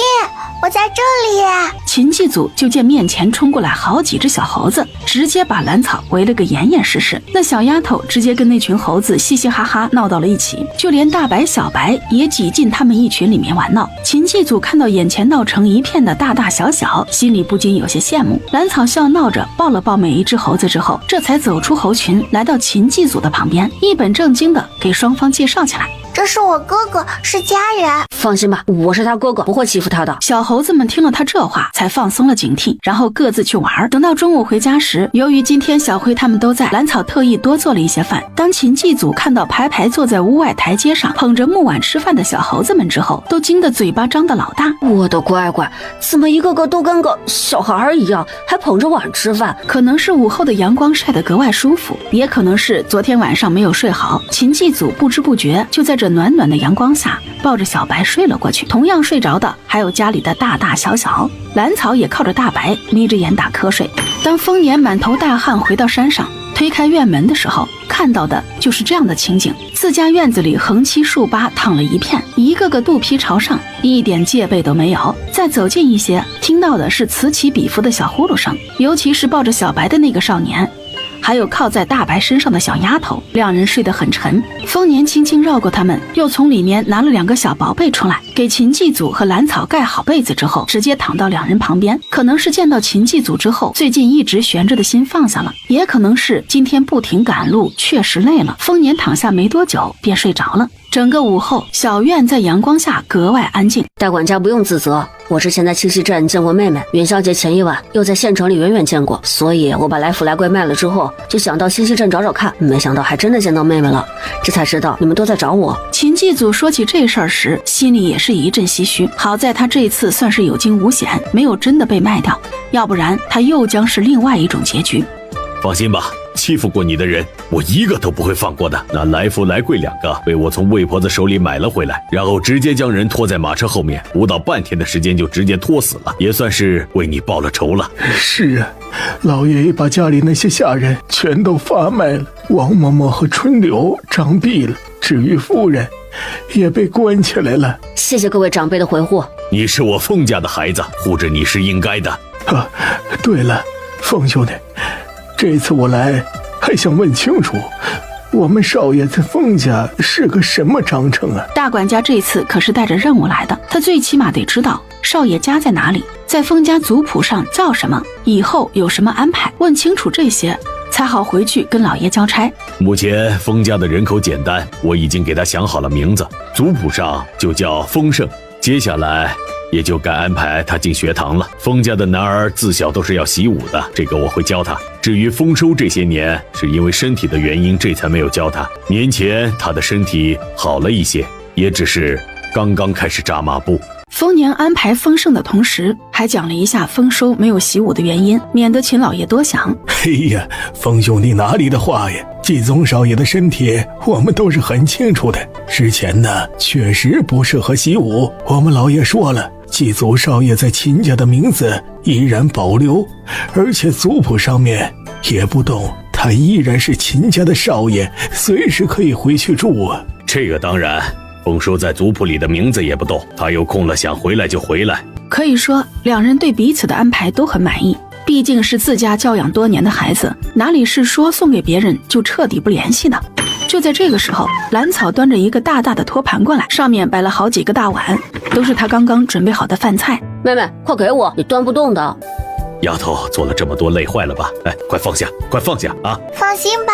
我在这里。秦祭祖就见面前冲过来好几只小猴子，直接把兰草围了个严严实实。那小丫头直接跟那群猴子嘻嘻哈哈闹到了一起，就连大白小白也挤进他们一群里面玩闹。秦祭祖看到眼前闹成一片的大大小小，心里不禁有些羡慕。兰草笑闹着抱了抱每一只猴子之后，这才走出猴群，来到秦祭祖的旁边，一本正经的给双方介绍起来。这是我哥哥，是家人。放心吧，我是他哥哥，不会欺负他的。小猴子们听了他这话，才放松了警惕，然后各自去玩。等到中午回家时，由于今天小辉他们都在，兰草特意多做了一些饭。当秦祭祖看到排排坐在屋外台阶上捧着木碗吃饭的小猴子们之后，都惊得嘴巴张得老大。我的乖乖，怎么一个个都跟个小孩一样，还捧着碗吃饭？可能是午后的阳光晒得格外舒服，也可能是昨天晚上没有睡好，秦祭祖不知不觉就在这暖暖的阳光下抱着小白睡了过去。同样睡着的还有家里的大大小小，兰草也靠着大白眯着眼打瞌睡。当丰年满头大汗回到山上，推开院门的时候，看到的就是这样的情景。自家院子里横七竖八躺了一片，一个个肚皮朝上，一点戒备都没有。再走近一些，听到的是此起彼伏的小呼噜声，尤其是抱着小白的那个少年，还有靠在大白身上的小丫头，两人睡得很沉。丰年轻轻绕过他们，又从里面拿了2个小宝贝出来，给秦祭祖和兰草盖好被子之后，直接躺到2人旁边。可能是见到秦祭祖之后，最近一直悬着的心放下了，也可能是今天不停赶路，确实累了。丰年躺下没多久便睡着了。整个午后，小院在阳光下格外安静。大管家不用自责，我之前在七夕镇见过妹妹，元宵节前一晚又在县城里远远见过，所以我把来福来贵卖了之后，就想到七夕镇找找看，没想到还真的见到妹妹了，这才知道你们都在找我。秦祭祖说起这事儿时，心里也是一阵唏嘘，好在他这次算是有惊无险，没有真的被卖掉，要不然他又将是另外一种结局。放心吧，欺负过你的人，我一个都不会放过的。那来福来贵2个被我从魏婆子手里买了回来，然后直接将人拖在马车后面，不到半天的时间就直接拖死了，也算是为你报了仇了。是啊，老爷也把家里那些下人全都发卖了，王嬷嬷和春柳杖毙了，至于夫人也被关起来了。谢谢各位长辈的回护。你是我丰家的孩子，护着你是应该的。啊，对了，丰兄弟，这次我来还想问清楚，我们少爷在丰家是个什么章程啊？大管家这次可是带着任务来的，他最起码得知道少爷家在哪里，在丰家族谱上叫什么，以后有什么安排，问清楚这些才好回去跟老爷交差。目前丰家的人口简单，我已经给他想好了名字，族谱上就叫丰盛，接下来也就该安排他进学堂了。丰家的男儿自小都是要习武的，这个我会教他。至于丰收这些年是因为身体的原因，这才没有教他。年前他的身体好了一些，也只是刚刚开始扎马步。丰年安排丰盛的同时，还讲了一下丰收没有习武的原因，免得秦老爷多想。哎呀，丰兄弟哪里的话呀，季宗少爷的身体我们都是很清楚的，之前呢确实不适合习武，我们老爷说了，季祖少爷在秦家的名字依然保留，而且族谱上面也不动，他依然是秦家的少爷，随时可以回去住啊。这个当然，丰收在族谱里的名字也不动，他有空了想回来就回来。可以说两人对彼此的安排都很满意，毕竟是自家教养多年的孩子，哪里是说送给别人就彻底不联系的。就在这个时候，兰草端着一个大大的托盘过来，上面摆了好几个大碗，都是他刚刚准备好的饭菜。妹妹，快给我，你端不动的。丫头做了这么多，累坏了吧？哎，快放下，快放下啊！放心吧，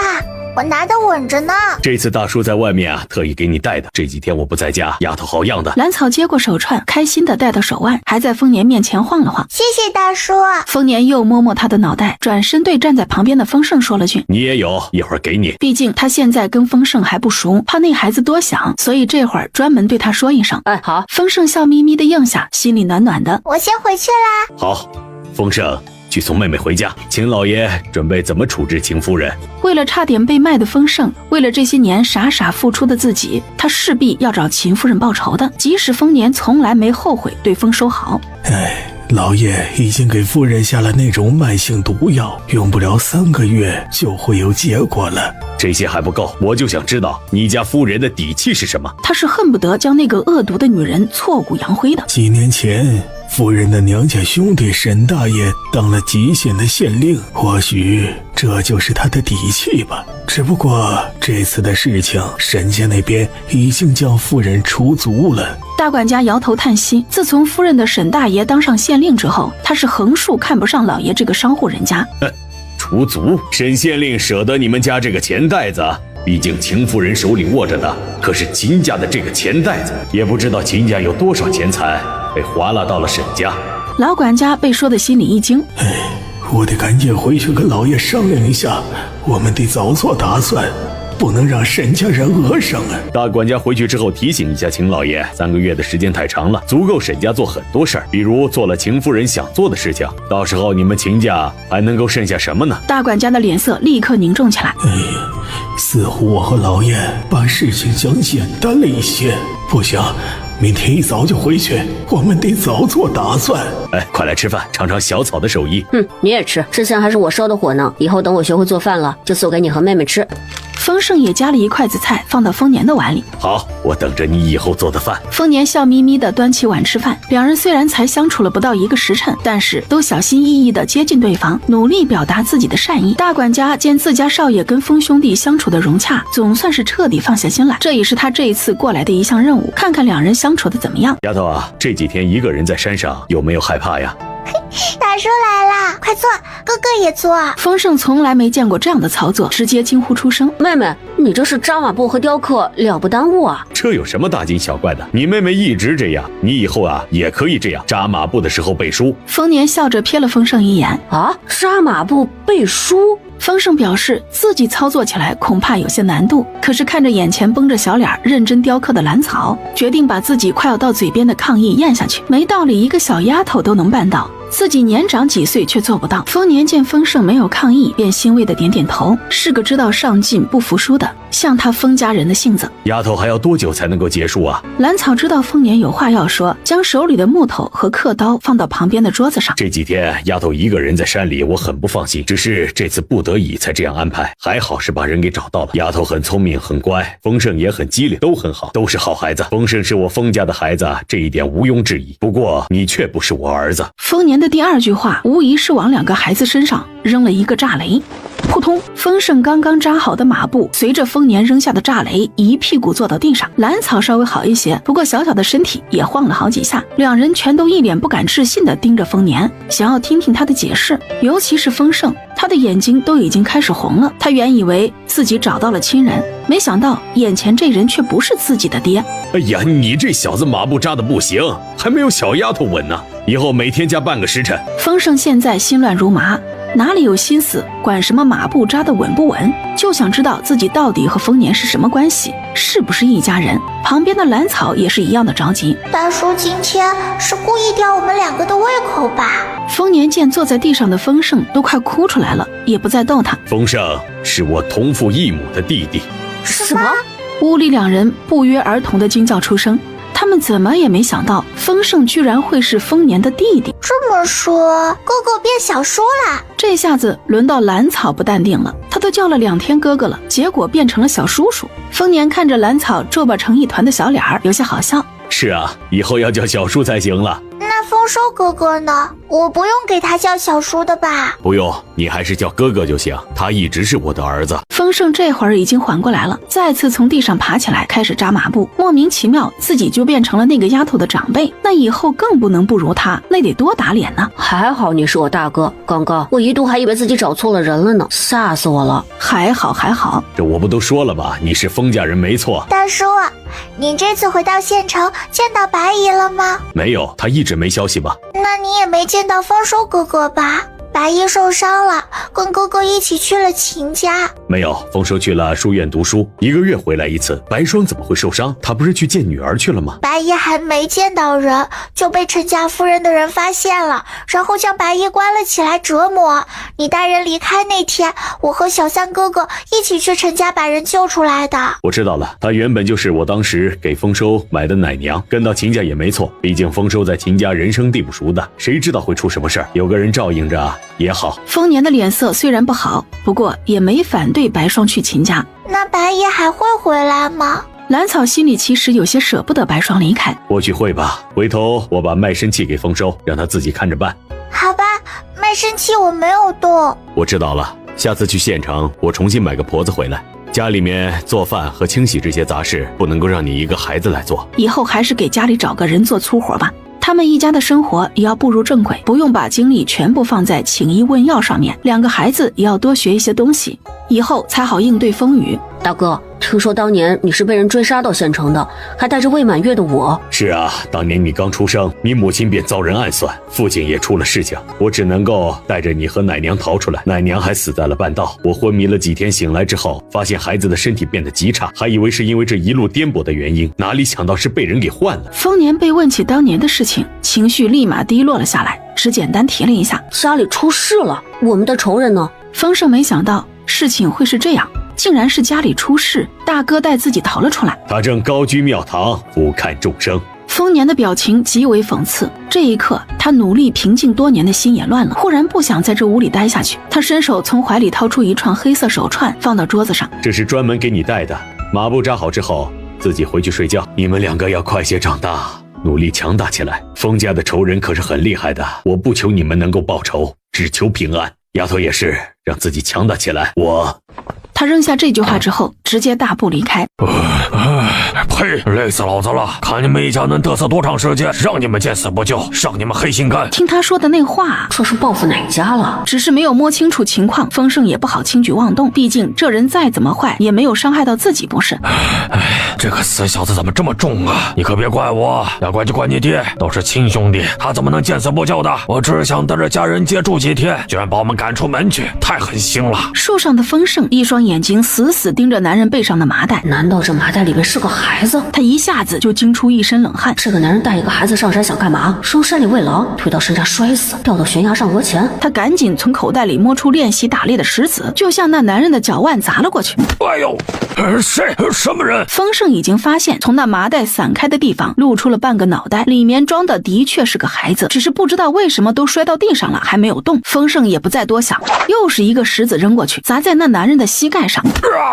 我拿得稳着呢。这次大叔在外面啊，特意给你带的。这几天我不在家，丫头好样的。兰草接过手串，开心的戴到手腕，还在丰年面前晃了晃。谢谢大叔。丰年又摸摸他的脑袋，转身对站在旁边的丰盛说了句：“你也有，一会儿给你。”毕竟他现在跟丰盛还不熟，怕那孩子多想，所以这会儿专门对他说一声：“哎，好。”丰盛笑眯眯的应下，心里暖暖的。我先回去啦。好，丰盛。去送妹妹回家，秦老爷准备怎么处置秦夫人？为了差点被卖的丰盛，为了这些年傻傻付出的自己，他势必要找秦夫人报仇的。即使丰年从来没后悔对丰收好。老爷已经给夫人下了那种慢性毒药，用不了3个月就会有结果了。这些还不够，我就想知道你家夫人的底气是什么。他是恨不得将那个恶毒的女人挫骨扬灰的。几年前夫人的娘家兄弟沈大爷当了极县的县令，或许这就是他的底气吧。只不过这次的事情，沈家那边已经将夫人除族了。大管家摇头叹息，自从夫人的沈大爷当上县令之后，他是横竖看不上老爷这个商户人家。除族？沈县令舍得你们家这个钱袋子？毕竟秦夫人手里握着的可是秦家的这个钱袋子，也不知道秦家有多少钱财被划拉到了沈家。老管家被说的心里一惊，我得赶紧回去跟老爷商量一下，我们得早做打算，不能让沈家人讹上啊！大管家回去之后提醒一下秦老爷，3个月的时间太长了，足够沈家做很多事儿，比如做了秦夫人想做的事情，到时候你们秦家还能够剩下什么呢？大管家的脸色立刻凝重起来。似乎我和老爷把事情想简单了一些，不行，明天一早就回去，我们得早做打算。快来吃饭，尝尝小草的手艺。你也吃，之前还是我烧的火呢，以后等我学会做饭了，就做给你和妹妹吃。丰盛也夹了一筷子菜放到丰年的碗里。好，我等着你以后做的饭。丰年笑眯眯地端起碗吃饭。两人虽然才相处了不到1个时辰，但是都小心翼翼地接近对方，努力表达自己的善意。大管家见自家少爷跟丰兄弟相处的融洽，总算是彻底放下心来。这也是他这一次过来的一项任务，看看两人相处的怎么样。丫头啊，这几天一个人在山上，有没有害怕呀？大叔来啦，快坐，哥哥也坐。丰盛从来没见过这样的操作，直接惊呼出声：妹妹，你这是扎马步和雕刻，了不耽误啊！这有什么大惊小怪的？你妹妹一直这样，你以后啊也可以这样，扎马步的时候背书。丰年笑着瞥了丰盛一眼：扎马步背书？丰盛表示自己操作起来恐怕有些难度，可是看着眼前绷着小脸认真雕刻的兰草，决定把自己快要到嘴边的抗议咽下去。没道理一个小丫头都能办到，自己年长几岁却做不到。丰年见丰盛没有抗议，便欣慰的点点头，是个知道上进不服输的，像他丰家人的性子。丫头还要多久才能够结束啊？兰草知道丰年有话要说，将手里的木头和刻刀放到旁边的桌子上。这几天丫头一个人在山里，我很不放心，只是这次不得已才这样安排，还好是把人给找到了。丫头很聪明很乖，丰盛也很机灵，都很好，都是好孩子。丰盛是我丰家的孩子，这一点毋庸置疑，不过你却不是我儿子。丰年的第2句话无疑是往2个孩子身上扔了一个炸雷。扑通，丰盛刚刚扎好的马步随着丰年扔下的炸雷一屁股坐到地上。兰草稍微好一些，不过小小的身体也晃了好几下。两人全都一脸不敢置信地盯着丰年，想要听听他的解释。尤其是丰盛，他的眼睛都已经开始红了。他原以为自己找到了亲人，没想到眼前这人却不是自己的爹。哎呀，你这小子马步扎的不行，还没有小丫头稳呢，以后每天加半个时辰。丰盛现在心乱如麻，哪里有心思管什么马步扎的稳不稳，就想知道自己到底和丰年是什么关系，是不是一家人。旁边的兰草也是一样的着急。大叔今天是故意吊我们2个的胃口吧？丰年见坐在地上的丰盛都快哭出来了，也不再逗他。丰盛是我同父异母的弟弟。什么？屋里两人不约而同的惊叫出声。他们怎么也没想到丰盛居然会是丰年的弟弟。这么说哥哥变小叔了？这下子轮到兰草不淡定了，他都叫了2天哥哥了，结果变成了小叔叔。丰年看着兰草皱巴成一团的小脸儿，有些好笑。是啊，以后要叫小叔才行了。那丰收哥哥呢？我不用给他叫小叔的吧？不用，你还是叫哥哥就行，他一直是我的儿子。丰盛这会儿已经缓过来了，再次从地上爬起来，开始扎马步。莫名其妙，自己就变成了那个丫头的长辈，那以后更不能不如他，那得多打脸呢。还好你是我大哥，刚刚我一度还以为自己找错了人了呢，吓死我了。还好还好，这我不都说了吗？你是丰家人没错。大叔，您这次回到县城见到白姨了吗？没有，他一直没消息吧？那你也没见到丰收哥哥吧？白姨受伤了，跟哥哥一起去了秦家。没有，丰收去了书院读书，1个月回来一次。白霜怎么会受伤？他不是去见女儿去了吗？白姨还没见到人，就被陈家夫人的人发现了，然后将白姨关了起来折磨。你带人离开那天，我和小三哥哥一起去陈家把人救出来的。我知道了，他原本就是我当时给丰收买的奶娘，跟到秦家也没错，毕竟丰收在秦家人生地不熟的，谁知道会出什么事儿？有个人照应着也好。丰年的脸色虽然不好，不过也没反对白霜去秦家。那白姨还会回来吗？兰草心里其实有些舍不得白霜离开。或许会吧，回头我把卖身契给丰收，让他自己看着办。好吧，卖身契我没有动。我知道了，下次去县城我重新买个婆子回来，家里面做饭和清洗这些杂事不能够让你一个孩子来做，以后还是给家里找个人做粗活吧。他他们一家的生活也要步入正轨，不用把精力全部放在请医问药上面，两个孩子也要多学一些东西，以后才好应对风雨。大哥，听说当年你是被人追杀到县城的，还带着未满月的我。是啊，当年你刚出生，你母亲便遭人暗算，父亲也出了事情，我只能够带着你和奶娘逃出来，奶娘还死在了半道。我昏迷了几天，醒来之后发现孩子的身体变得极差，还以为是因为这一路颠簸的原因，哪里想到是被人给换了。丰年被问起当年的事情，情绪立马低落了下来，只简单提了一下家里出事了，我们的仇人呢？丰盛没想到事情会是这样，竟然是家里出事，大哥带自己逃了出来。他正高居庙堂，俯瞰众生。丰年的表情极为讽刺，这一刻他努力平静多年的心也乱了，忽然不想在这屋里待下去。他伸手从怀里掏出一串黑色手串，放到桌子上。这是专门给你戴的，马步扎好之后自己回去睡觉。你们两个要快些长大，努力强大起来。丰家的仇人可是很厉害的，我不求你们能够报仇，只求平安。丫头也是，让自己强大起来。他扔下这句话之后，直接大步离开。呸！累死老子了！看你们一家能嘚瑟多长时间，让你们见死不救，上你们黑心肝！听他说的那话，这是报复哪家了？只是没有摸清楚情况，丰盛也不好轻举妄动，毕竟这人再怎么坏，也没有伤害到自己，不是？这个死小子怎么这么重啊？你可别怪我，要怪就怪你爹，都是亲兄弟，他怎么能见死不救的？我只想带着家人接住几天，居然把我们赶出门去，太狠心了！树上的丰盛一双眼睛死死盯着男人背上的麻袋，难道这麻袋里面是个孩子？他一下子就惊出一身冷汗。这个男人带一个孩子上山想干嘛？说山里喂狼，推到山下摔死，掉到悬崖上讹钱。他赶紧从口袋里摸出练习打猎的石子，就向那男人的脚腕砸了过去。哎呦，谁？什么人？丰盛已经发现，从那麻袋散开的地方露出了半个脑袋，里面装的的确是个孩子，只是不知道为什么都摔到地上了还没有动。丰盛也不再多想，又是一个石子扔过去，砸在那男人的膝盖上。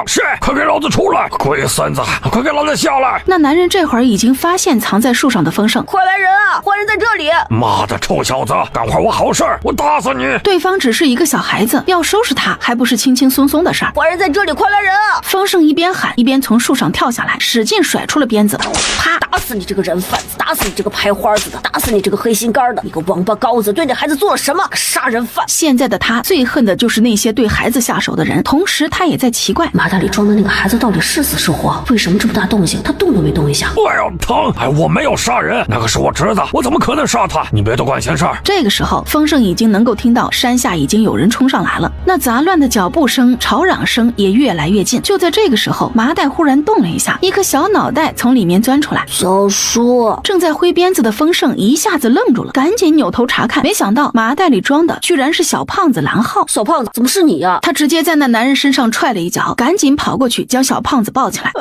谁？快给老子出来！龟孙子，快给老子下来！那男人这会儿已经发现藏在树上的丰盛。快来人啊！坏人在这里！妈的臭小子，干坏我好事，我打死你！对方只是一个小孩子，要收拾他还不是轻轻松松的事儿。坏人在这里，快来人啊！丰盛一边喊一边从树上跳下来，使劲甩出了鞭子。啪！打死你这个人贩子，打死你这个拍花子的，打死你这个黑心肝的，你个王八羔子，对那孩子做了什么？杀人犯！现在的他最恨的就是那些对孩子下手的人，同时他也在奇怪，麻袋里装的那个孩子到底是死是活？为什么这么大动静，他动都没动一下？哎呀，疼！我没有杀人，那个是我侄子，我怎么可能杀他？你别多管闲事儿。这个时候，丰盛已经能够听到山下已经有人冲上来了，那杂乱的脚步声、吵嚷声也越来越近。就在这个时候，麻袋忽然动了一下，一颗小脑袋从里面钻出来。小叔，正在挥鞭子的丰盛一下子愣住了，赶紧扭头查看，没想到麻袋里装的居然是小胖子蓝浩。小胖子，怎么是你呀？他直接在那男人身上踹了一脚，赶紧跑过去将小胖子抱起来。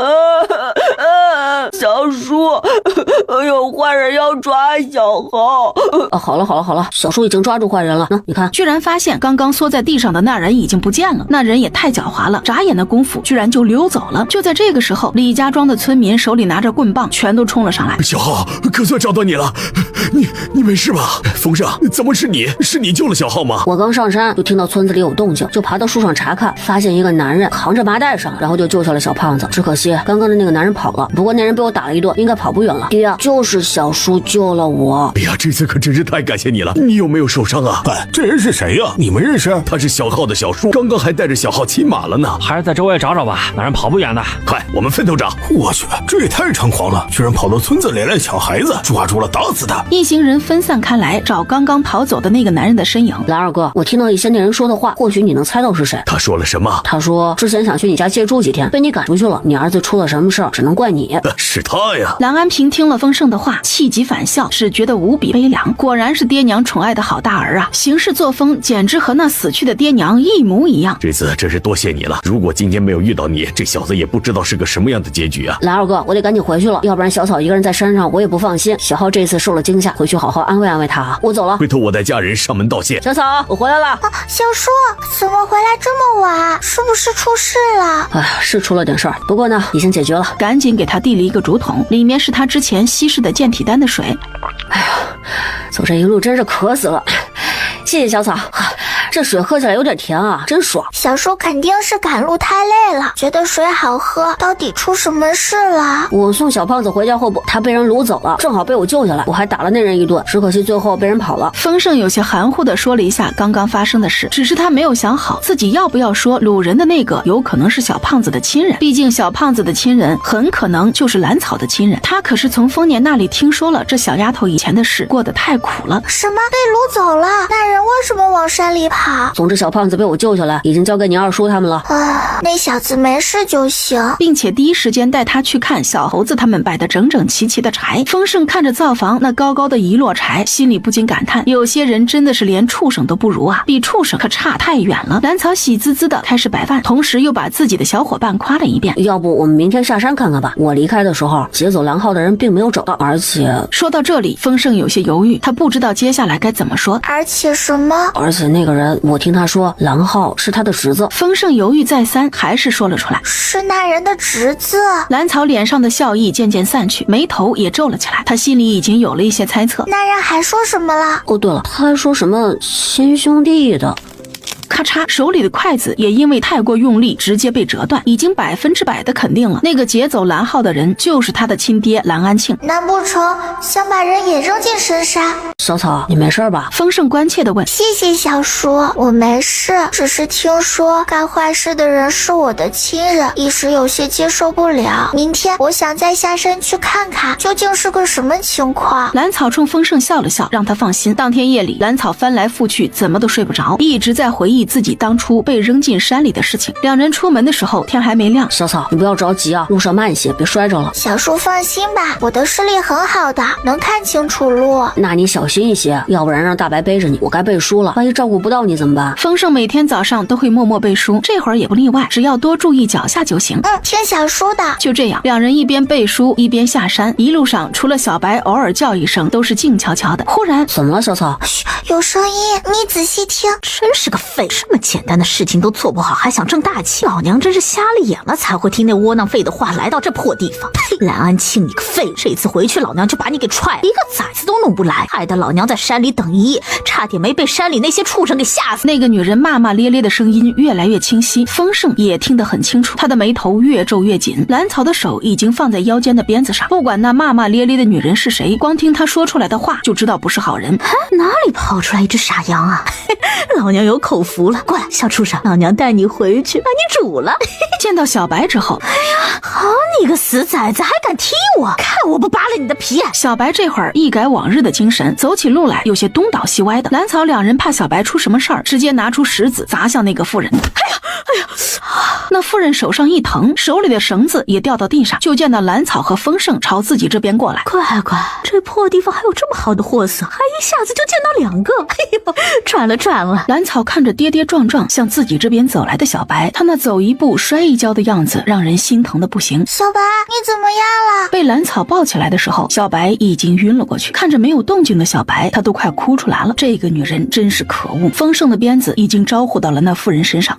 小叔，有坏人要抓小豪。好了，小叔已经抓住坏人了。你看，居然发现刚刚缩在地上的那人已经不见了，那人也太狡猾了，眨眼的功夫居然就溜走了。就在这个时候，李家庄的村民手里拿着棍棒，全都冲了上来。小浩，可算找到你了，你没事吧？风盛，怎么是你？是你救了小浩吗？我刚上山就听到村子里有动静，就爬到树上查看，发现一个男人扛着麻袋上，然后就救下了小胖子。只可惜刚刚的那个男人跑了，不过那人被我打了一顿，应该跑不远了。爹，就是小叔救了我。哎呀，这次可真是太感谢你了。你有没有受伤啊？这人是谁呀？你们认识？他是小浩的小叔，刚刚还带着小浩骑马了呢。还是在周围找找吧，那人跑不远的。快，我们分头找。我去，这也太猖狂了，居然跑到村子里来抢孩子，抓住了打死他。一行人分散开来找刚刚逃走的那个男人的身影。蓝二哥，我听到一些那人说的话，或许你能猜到是谁。他说了什么？他说之前想去你家借住几天，被你赶出去了，你儿子出了什么事儿，只能怪你。是他呀。郎安平听了丰盛的话，气急反笑，只觉得无比悲凉。果然是爹娘宠爱的好大儿啊，行事作风简直和那死去的爹娘一模一样。这次真是多谢你了，如果今天没有遇到你，这小子也不知道是个什么样的结局啊。蓝二哥，我得赶紧回去了，要不然小草一个人在山上我也不放心。小浩这次受了惊吓，回去好好安慰安慰他啊。我走了，回头我带家人上门道谢。小草，我回来了。小叔，怎么回来这么晚？是不是出事了？哎，是出了点事儿，不过呢，已经解决了。赶紧给他递了一个竹筒，里面是他之前稀释的健体丹的水。哎呀，走这一路真是渴死了，谢谢小草。这水喝起来有点甜啊，真爽。小叔肯定是赶路太累了，觉得水好喝。到底出什么事了？我送小胖子回家后不，他被人掳走了，正好被我救下来，我还打了那人一顿，只可惜最后被人跑了。丰盛有些含糊地说了一下刚刚发生的事，只是他没有想好自己要不要说掳人的那个有可能是小胖子的亲人，毕竟小胖子的亲人很可能就是兰草的亲人。他可是从丰年那里听说了这小丫头以前的事，过得太苦了。什么被掳走了？那人为什么往山里跑？总之小胖子被我救下来，已经交给你二叔他们了。那小子没事就行，并且第一时间带他去看小猴子他们摆得整整齐齐的柴。丰盛看着灶房那高高的一摞柴，心里不禁感叹，有些人真的是连畜生都不如啊，比畜生可差太远了。兰草喜滋滋的开始摆饭，同时又把自己的小伙伴夸了一遍。要不我们明天下山看看吧？我离开的时候劫走蓝号的人并没有找到，而且……说到这里，丰盛有些犹豫，他不知道接下来该怎么说。而且什么？而且那个人，我听他说蓝号是他的侄子。丰盛犹豫再三，还是说了出来，是那人的侄子。兰草脸上的笑意渐渐散去，眉头也皱了起来，他心里已经有了一些猜测。那人还说什么了？哦，对了，他还说什么亲兄弟的。咔嚓，手里的筷子也因为太过用力直接被折断，已经100%的肯定了那个劫走蓝号的人就是他的亲爹蓝安庆。难不成想把人也扔进深山？小草，你没事吧？丰盛关切地问。谢谢小叔，我没事，只是听说干坏事的人是我的亲人，一时有些接受不了。明天我想再下山去看看究竟是个什么情况。兰草冲丰盛笑了笑，让他放心。当天夜里，兰草翻来覆去怎么都睡不着，一直在回忆自己当初被扔进山里的事情。两人出门的时候天还没亮。小草，你不要着急啊，路上慢些，别摔着了。小叔放心吧，我的视力很好的，能看清楚路。那你小心一些，要不然让大白背着你，我该背书了，万一照顾不到你怎么办？丰盛每天早上都会默默背书，这会儿也不例外，只要多注意脚下就行。听小叔的。就这样，两人一边背书一边下山，一路上除了小白偶尔叫一声，都是静悄悄的。忽然，怎么了，小草？嘘，有声音，你仔细听。真是个废，这么简单的事情都做不好，还想争大气，老娘真是瞎了眼了，才会听那窝囊废的话，来到这破地方。呸！蓝安庆，你个废，这次回去老娘就把你给踹，一个崽子都弄不来，害得老娘在山里等一夜，差点没被山里那些畜生给吓死。那个女人骂骂咧咧的声音越来越清晰，丰盛也听得很清楚，他的眉头越皱越紧，兰草的手已经放在腰间的鞭子上。不管那骂骂咧咧的女人是谁，光听她说出来的话就知道不是好人。哪里跑出来一只傻羊啊？老娘有口福了，过来，小畜生，老娘带你回去把你煮了。见到小白之后，哎呀，好你个死崽子，还敢踢我，看我不扒了你的皮！小白这会儿一改往日的精神，走起路来有些东倒西歪的。兰草两人怕小白出什么事儿，直接拿出石子砸向那个妇人。哎呀，那妇人手上一疼，手里的绳子也掉到地上，就见到兰草和丰盛朝自己这边过来。乖乖，这破地方还有这么好的货色，还一下子就见到两个，哎呦，赚了赚了！兰草看着跌跌撞撞向自己这边走来的小白，他那走一步摔一跤的样子让人心疼的不行。小白，你怎么样了？被兰草抱起来的时候，小白已经晕了过去。看着没有动静的小白，他都快哭出来了。这个女人真是可恶！丰盛的鞭子已经招呼到了那妇人身上。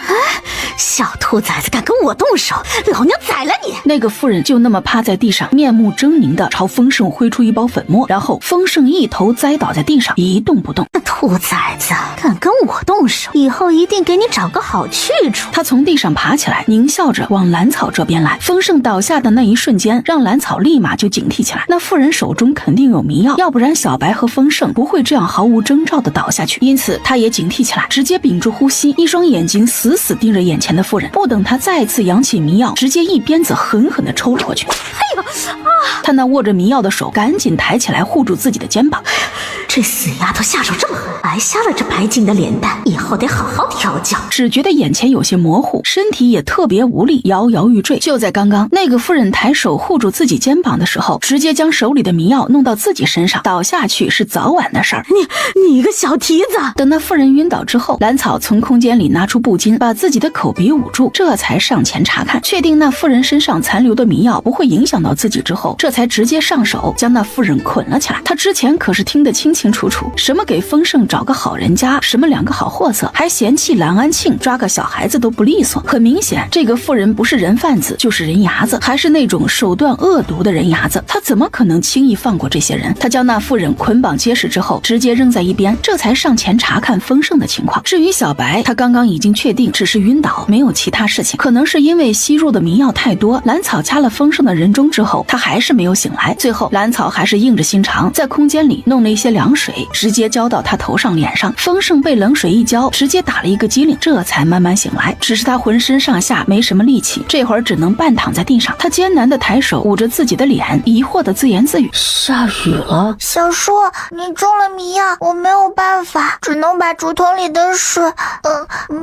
小兔崽子敢跟我动手，老娘宰了你！那个妇人就那么趴在地上，面目狰狞的朝丰盛挥出一包粉末，然后丰盛一头栽倒在地上，一动不动。那兔崽子敢跟我动手，以后一定给你找个好去处。他从地上爬起来，狞笑着往兰草这边来。丰盛倒下的那一瞬间，让兰草立马就警惕起来。那妇人手中肯定有迷药，要不然小白和丰盛不会这样毫无征兆的倒下去。因此他也警惕起来，直接屏住呼吸，一双眼睛死死盯着眼前的妇人。不等他再次扬起迷药，直接一鞭子狠狠地抽了过去。哎呦啊！他那握着迷药的手赶紧抬起来护住自己的肩膀。这死丫头下手这么狠，白瞎了这白净的脸蛋，以后得好好调教。只觉得眼前有些模糊，身体也特别无力，摇摇欲坠。就在刚刚，那个妇人抬手护住自己肩膀的时候，直接将手里的迷药弄到自己身上，倒下去是早晚的事儿。你个小蹄子！等那妇人晕倒之后，兰草从空间里拿出布巾，把自己的口鼻捂住，这才上前查看，确定那妇人身上残留的迷药不会影响到自己之后，这才直接上手将那妇人捆了起来。他之前可是听得清清楚楚，什么给丰盛找个好人家，什么两个好货色，还嫌弃蓝安庆抓个小孩子都不利索。很明显，这个妇人不是人贩子就是人牙子，还是那种手段恶毒的人牙子。他怎么可能轻易放过这些人？他将那妇人捆绑结实之后，直接扔在一边，这才上前查看丰盛的情况。至于小白，他刚刚已经确定只是晕倒，没有其他事情。可能是因为吸入的迷药太多，蓝草掐了丰盛的人中之后，他还是没有醒来。最后蓝草还是硬着心肠，在空间里弄了一些凉水，直接浇到他头上脸上。丰盛被冷水一浇，直接打了一个激灵，这才慢慢醒来。只是他浑身上下没什么力气，这会儿只能半躺在地上。他艰难地抬手捂着自己的脸，疑惑地自言自语：下雨了。小叔，你中了迷药，我没有办法，只能把竹筒里的水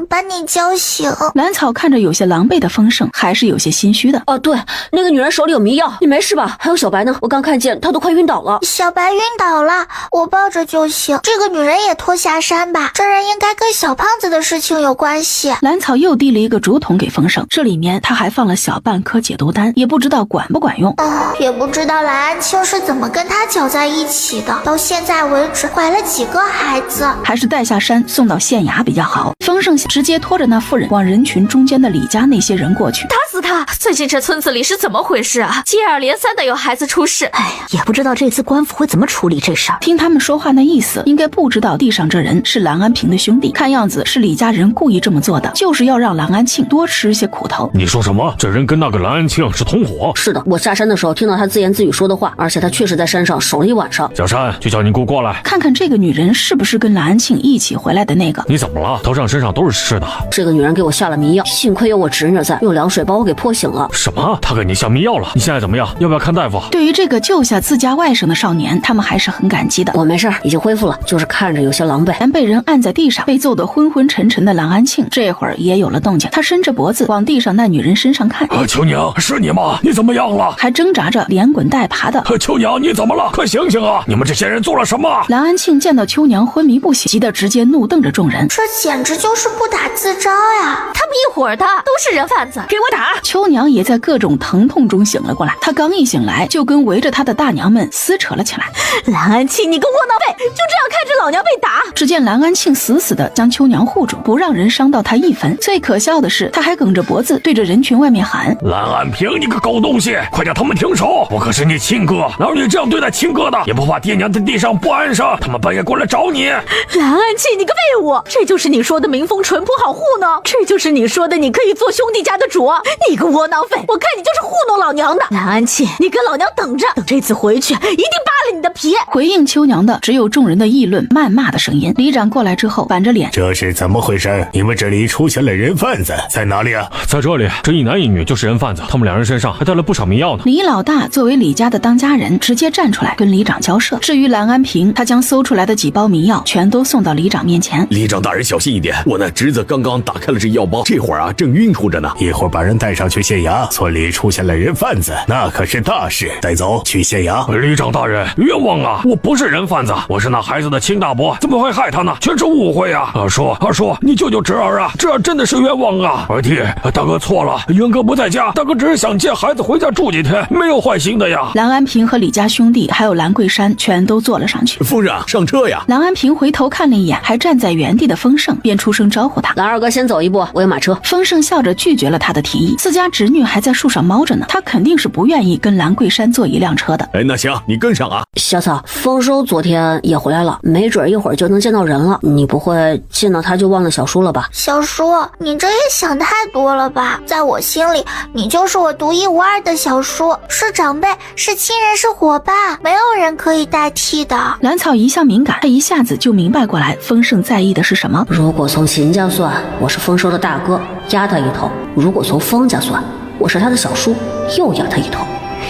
把你浇醒。蓝草看着有些狼狈的丰盛，还是有些心虚的。哦，对，那个女人手里有迷药，你没事吧？还有小白呢，我刚看见她都快晕倒了。小白晕倒了，我抱着就行。这个女人也拖下山吧，这人应该跟小胖子的事情有关系。蓝草又递了一个竹筒给丰盛，这里面他还放了小半颗解毒丹，也不知道管不管用。也不知道蓝安庆是怎么跟他搅在一起的，到现在为止怀了几个孩子。还是带下山送到县衙比较好。丰盛直接拖着那妇人往人群中间的李家那些人过去。打死他！最近这村子里是怎么回事啊？接二连三的有孩子出事。哎呀，也不知道这次官府会怎么处理这事儿。听他们说话那意思，应该不知道地上这人是蓝安平的兄弟，看样子是李家人故意这么做的，就是要让蓝安庆多吃些苦头。你说什么？这人跟那个蓝安庆是同伙？是的，我下山的时候听到他自言自语说的话，而且他确实在山上守了一晚上。小山，就叫你姑过来，看看这个女人是不是跟蓝安庆一起回来的那个。你怎么了？头上身上都是湿的。这个女人给我下了迷药，幸亏有我侄女在，用凉水把我给泼醒了。什么？她给你下迷药了？你现在怎么样？要不要看大夫？对于这个救下自家外甥的少年，他们还是很感激的。我没事，已经恢复了，就是看着有些狼狈。被人按在地上，被揍得昏昏沉沉的蓝安庆，这会儿也有了动静。他伸着脖子往地上那女人身上看。秋娘，是你吗？你怎么样了？还挣扎着连滚带爬的。秋娘，你怎么了？快醒醒啊！你们这些人做了什么？蓝安庆见到秋娘昏迷不醒，急得直接怒瞪着众人。这简直就是不打自招呀！他们一伙的都是人贩子，给我打！秋娘也在各种疼痛中醒了过来。她刚一醒来，就跟围着她的大娘们撕扯了起来。蓝安庆，你个窝囊废，就这样看着老娘被打！只见蓝安庆死死地将秋娘护住，不让人伤到她一分。最可笑的是，他还梗着脖子对着人群外面喊：蓝安平，你个狗东西，快叫他们停手！我可是你亲哥，哪有你这样对待亲哥的？也不怕爹娘在地上不安生，他们半夜过来找你。蓝安庆，你个废物，这就是你说的民风淳朴好糊弄，这就是你说的你可以做兄弟家的主，你个窝囊废，我看你就是糊弄老娘的。蓝安庆，你跟老娘等着，等这次回去一定扒了你的皮。回应秋娘的只有众人的议论谩骂的声音。里长过来之后板着脸：这是怎么回事？你们这里出现了人贩子，在哪里啊？在这里，这一男一女就是人贩子，他们两人身上还带了不少迷药呢。李老大作为李家的当家人，直接站出来跟里长交涉。至于蓝安平，他将搜出来的几包迷药全都送到里长面前。里长大人小心一点，我那侄子刚刚打开了这药包，这会儿正晕乎着呢。一会儿把人带上去县衙，村里出现了人贩子，那可是大事。带走去县衙。里长大人，冤枉啊！我不是人贩子，我是那孩子的亲大伯，怎么会害他呢？全是误会啊！二叔，你救救侄儿啊！侄儿真的是冤枉啊！二弟，大哥错了，元哥不在家，大哥只是想接孩子回家住几天，没有坏心的呀。蓝安平和李家兄弟还有兰桂山全都坐了上去。夫人，上车呀！蓝安平回头看了一眼还站在原地的丰盛，便出声招呼他：蓝二哥先走一步，我有马车。丰盛笑着拒绝了他的提议，自家侄女还在树上猫着呢，他肯定是不愿意跟兰桂山坐一辆车的。那行，你跟上啊。小草，丰收昨天也回来了，没准一会儿就能见到人了，你不会见到他就忘了小叔了吧？小叔，你这也想太多了吧？在我心里，你就是我独一无二的小叔，是长辈，是亲人，是伙伴，没有人可以代替的。蓝草一向敏感，他一下子就明白过来丰盛在意的是什么。如果从秦家算，我是丰收的大哥，压他一头；如果从丰家算，我是他的小叔，又压他一头。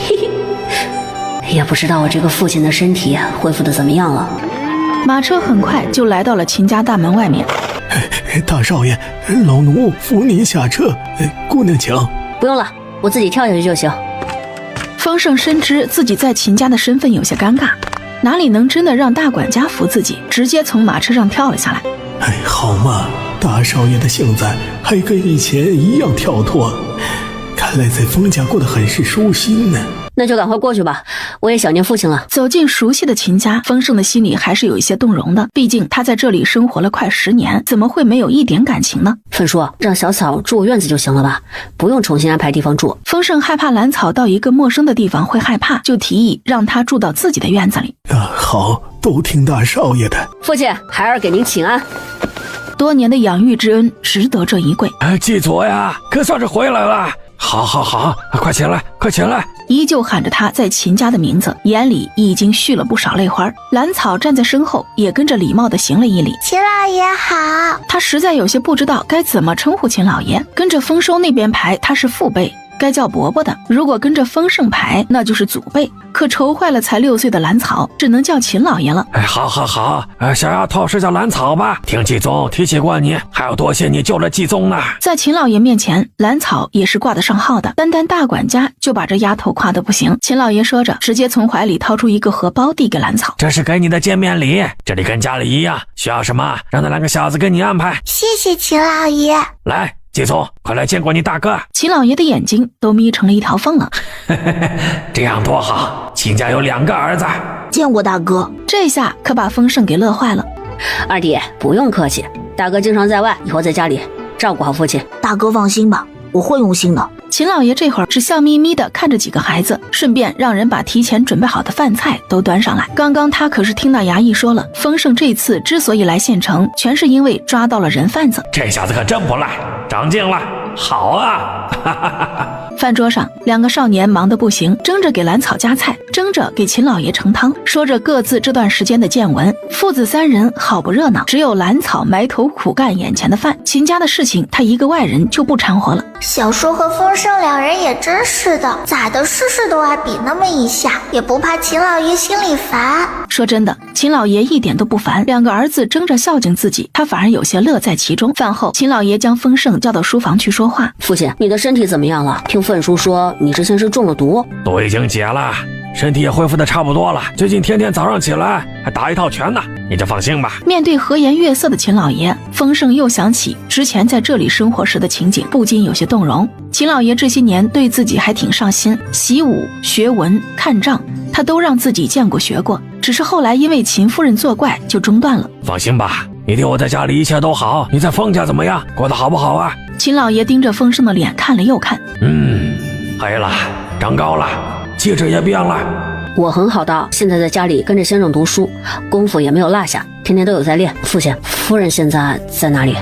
嘿嘿，也不知道我这个父亲的身体恢复的怎么样了。马车很快就来到了秦家大门外面。大少爷，老奴扶您下车，姑娘请。不用了，我自己跳下去就行。丰盛深知自己在秦家的身份有些尴尬，哪里能真的让大管家扶自己，直接从马车上跳了下来。好嘛，大少爷的性子还跟以前一样跳脱，看来在丰家过得很是舒心呢。那就赶快过去吧，我也想念父亲了。走进熟悉的秦家，丰盛的心里还是有一些动容的，毕竟他在这里生活了快10年，怎么会没有一点感情呢？凤叔，让小草住我院子就行了吧，不用重新安排地方住。丰盛害怕兰草到一个陌生的地方会害怕，就提议让他住到自己的院子里。好，都听大少爷的。父亲，孩儿给您请安。多年的养育之恩值得这一跪。祭祖呀，可算是回来了。好，快起来，快起来！依旧喊着他在秦家的名字，眼里已经蓄了不少泪花。兰草站在身后，也跟着礼貌地行了一礼。秦老爷好。他实在有些不知道该怎么称呼秦老爷，跟着丰收那边排他是父辈，该叫伯伯的；如果跟着丰盛排，那就是祖辈。可愁坏了才6岁的兰草，只能叫秦老爷了。好，小丫头是叫兰草吧？听季宗提起过你，还要多谢你救了季宗呢。在秦老爷面前，兰草也是挂得上号的，单大管家就把这丫头夸得不行。秦老爷说着，直接从怀里掏出一个荷包递给兰草，这是给你的见面礼，这里跟家里一样，需要什么让那2个小子给你安排。谢谢秦老爷。来，季宗，快来见过你大哥。秦老爷的眼睛都眯成了一条缝了。这样多好，秦家有2个儿子。见过大哥。这下可把丰盛给乐坏了。二弟不用客气，大哥经常在外，以后在家里照顾好父亲。大哥放心吧，我会用心的。秦老爷这会儿只笑眯眯地看着几个孩子，顺便让人把提前准备好的饭菜都端上来。刚刚他可是听那衙役说了，丰盛这次之所以来县城，全是因为抓到了人贩子。这小子可真不赖，长进了，好啊！饭桌上，2个少年忙得不行，争着给兰草夹菜，争着给秦老爷盛汤，说着各自这段时间的见闻。父子3人好不热闹，只有兰草埋头苦干眼前的饭，秦家的事情他一个外人就不掺和了。小叔和丰盛2人也真是的，咋的事都爱比那么一下，也不怕秦老爷心里烦。说真的，秦老爷一点都不烦，2个儿子争着孝敬自己，他反而有些乐在其中。饭后，秦老爷将丰盛叫到书房去说话。父亲，你的身体怎么样了？听凤叔说你之前是中了毒。都已经解了，身体也恢复的差不多了，最近天天早上起来还打一套拳呢，你就放心吧。面对和颜悦色的秦老爷，丰盛又想起之前在这里生活时的情景，不禁有些动容。秦老爷这些年对自己还挺上心，习武、学文、看账，他都让自己见过学过，只是后来因为秦夫人作怪就中断了。放心吧，你对我在家里一切都好，你在丰家怎么样，过得好不好啊？秦老爷盯着丰盛的脸看了又看，黑了，长高了，气质也变了。我很好的，现在在家里跟着先生读书，功夫也没有落下，天天都有在练。父亲，夫人现在在哪里？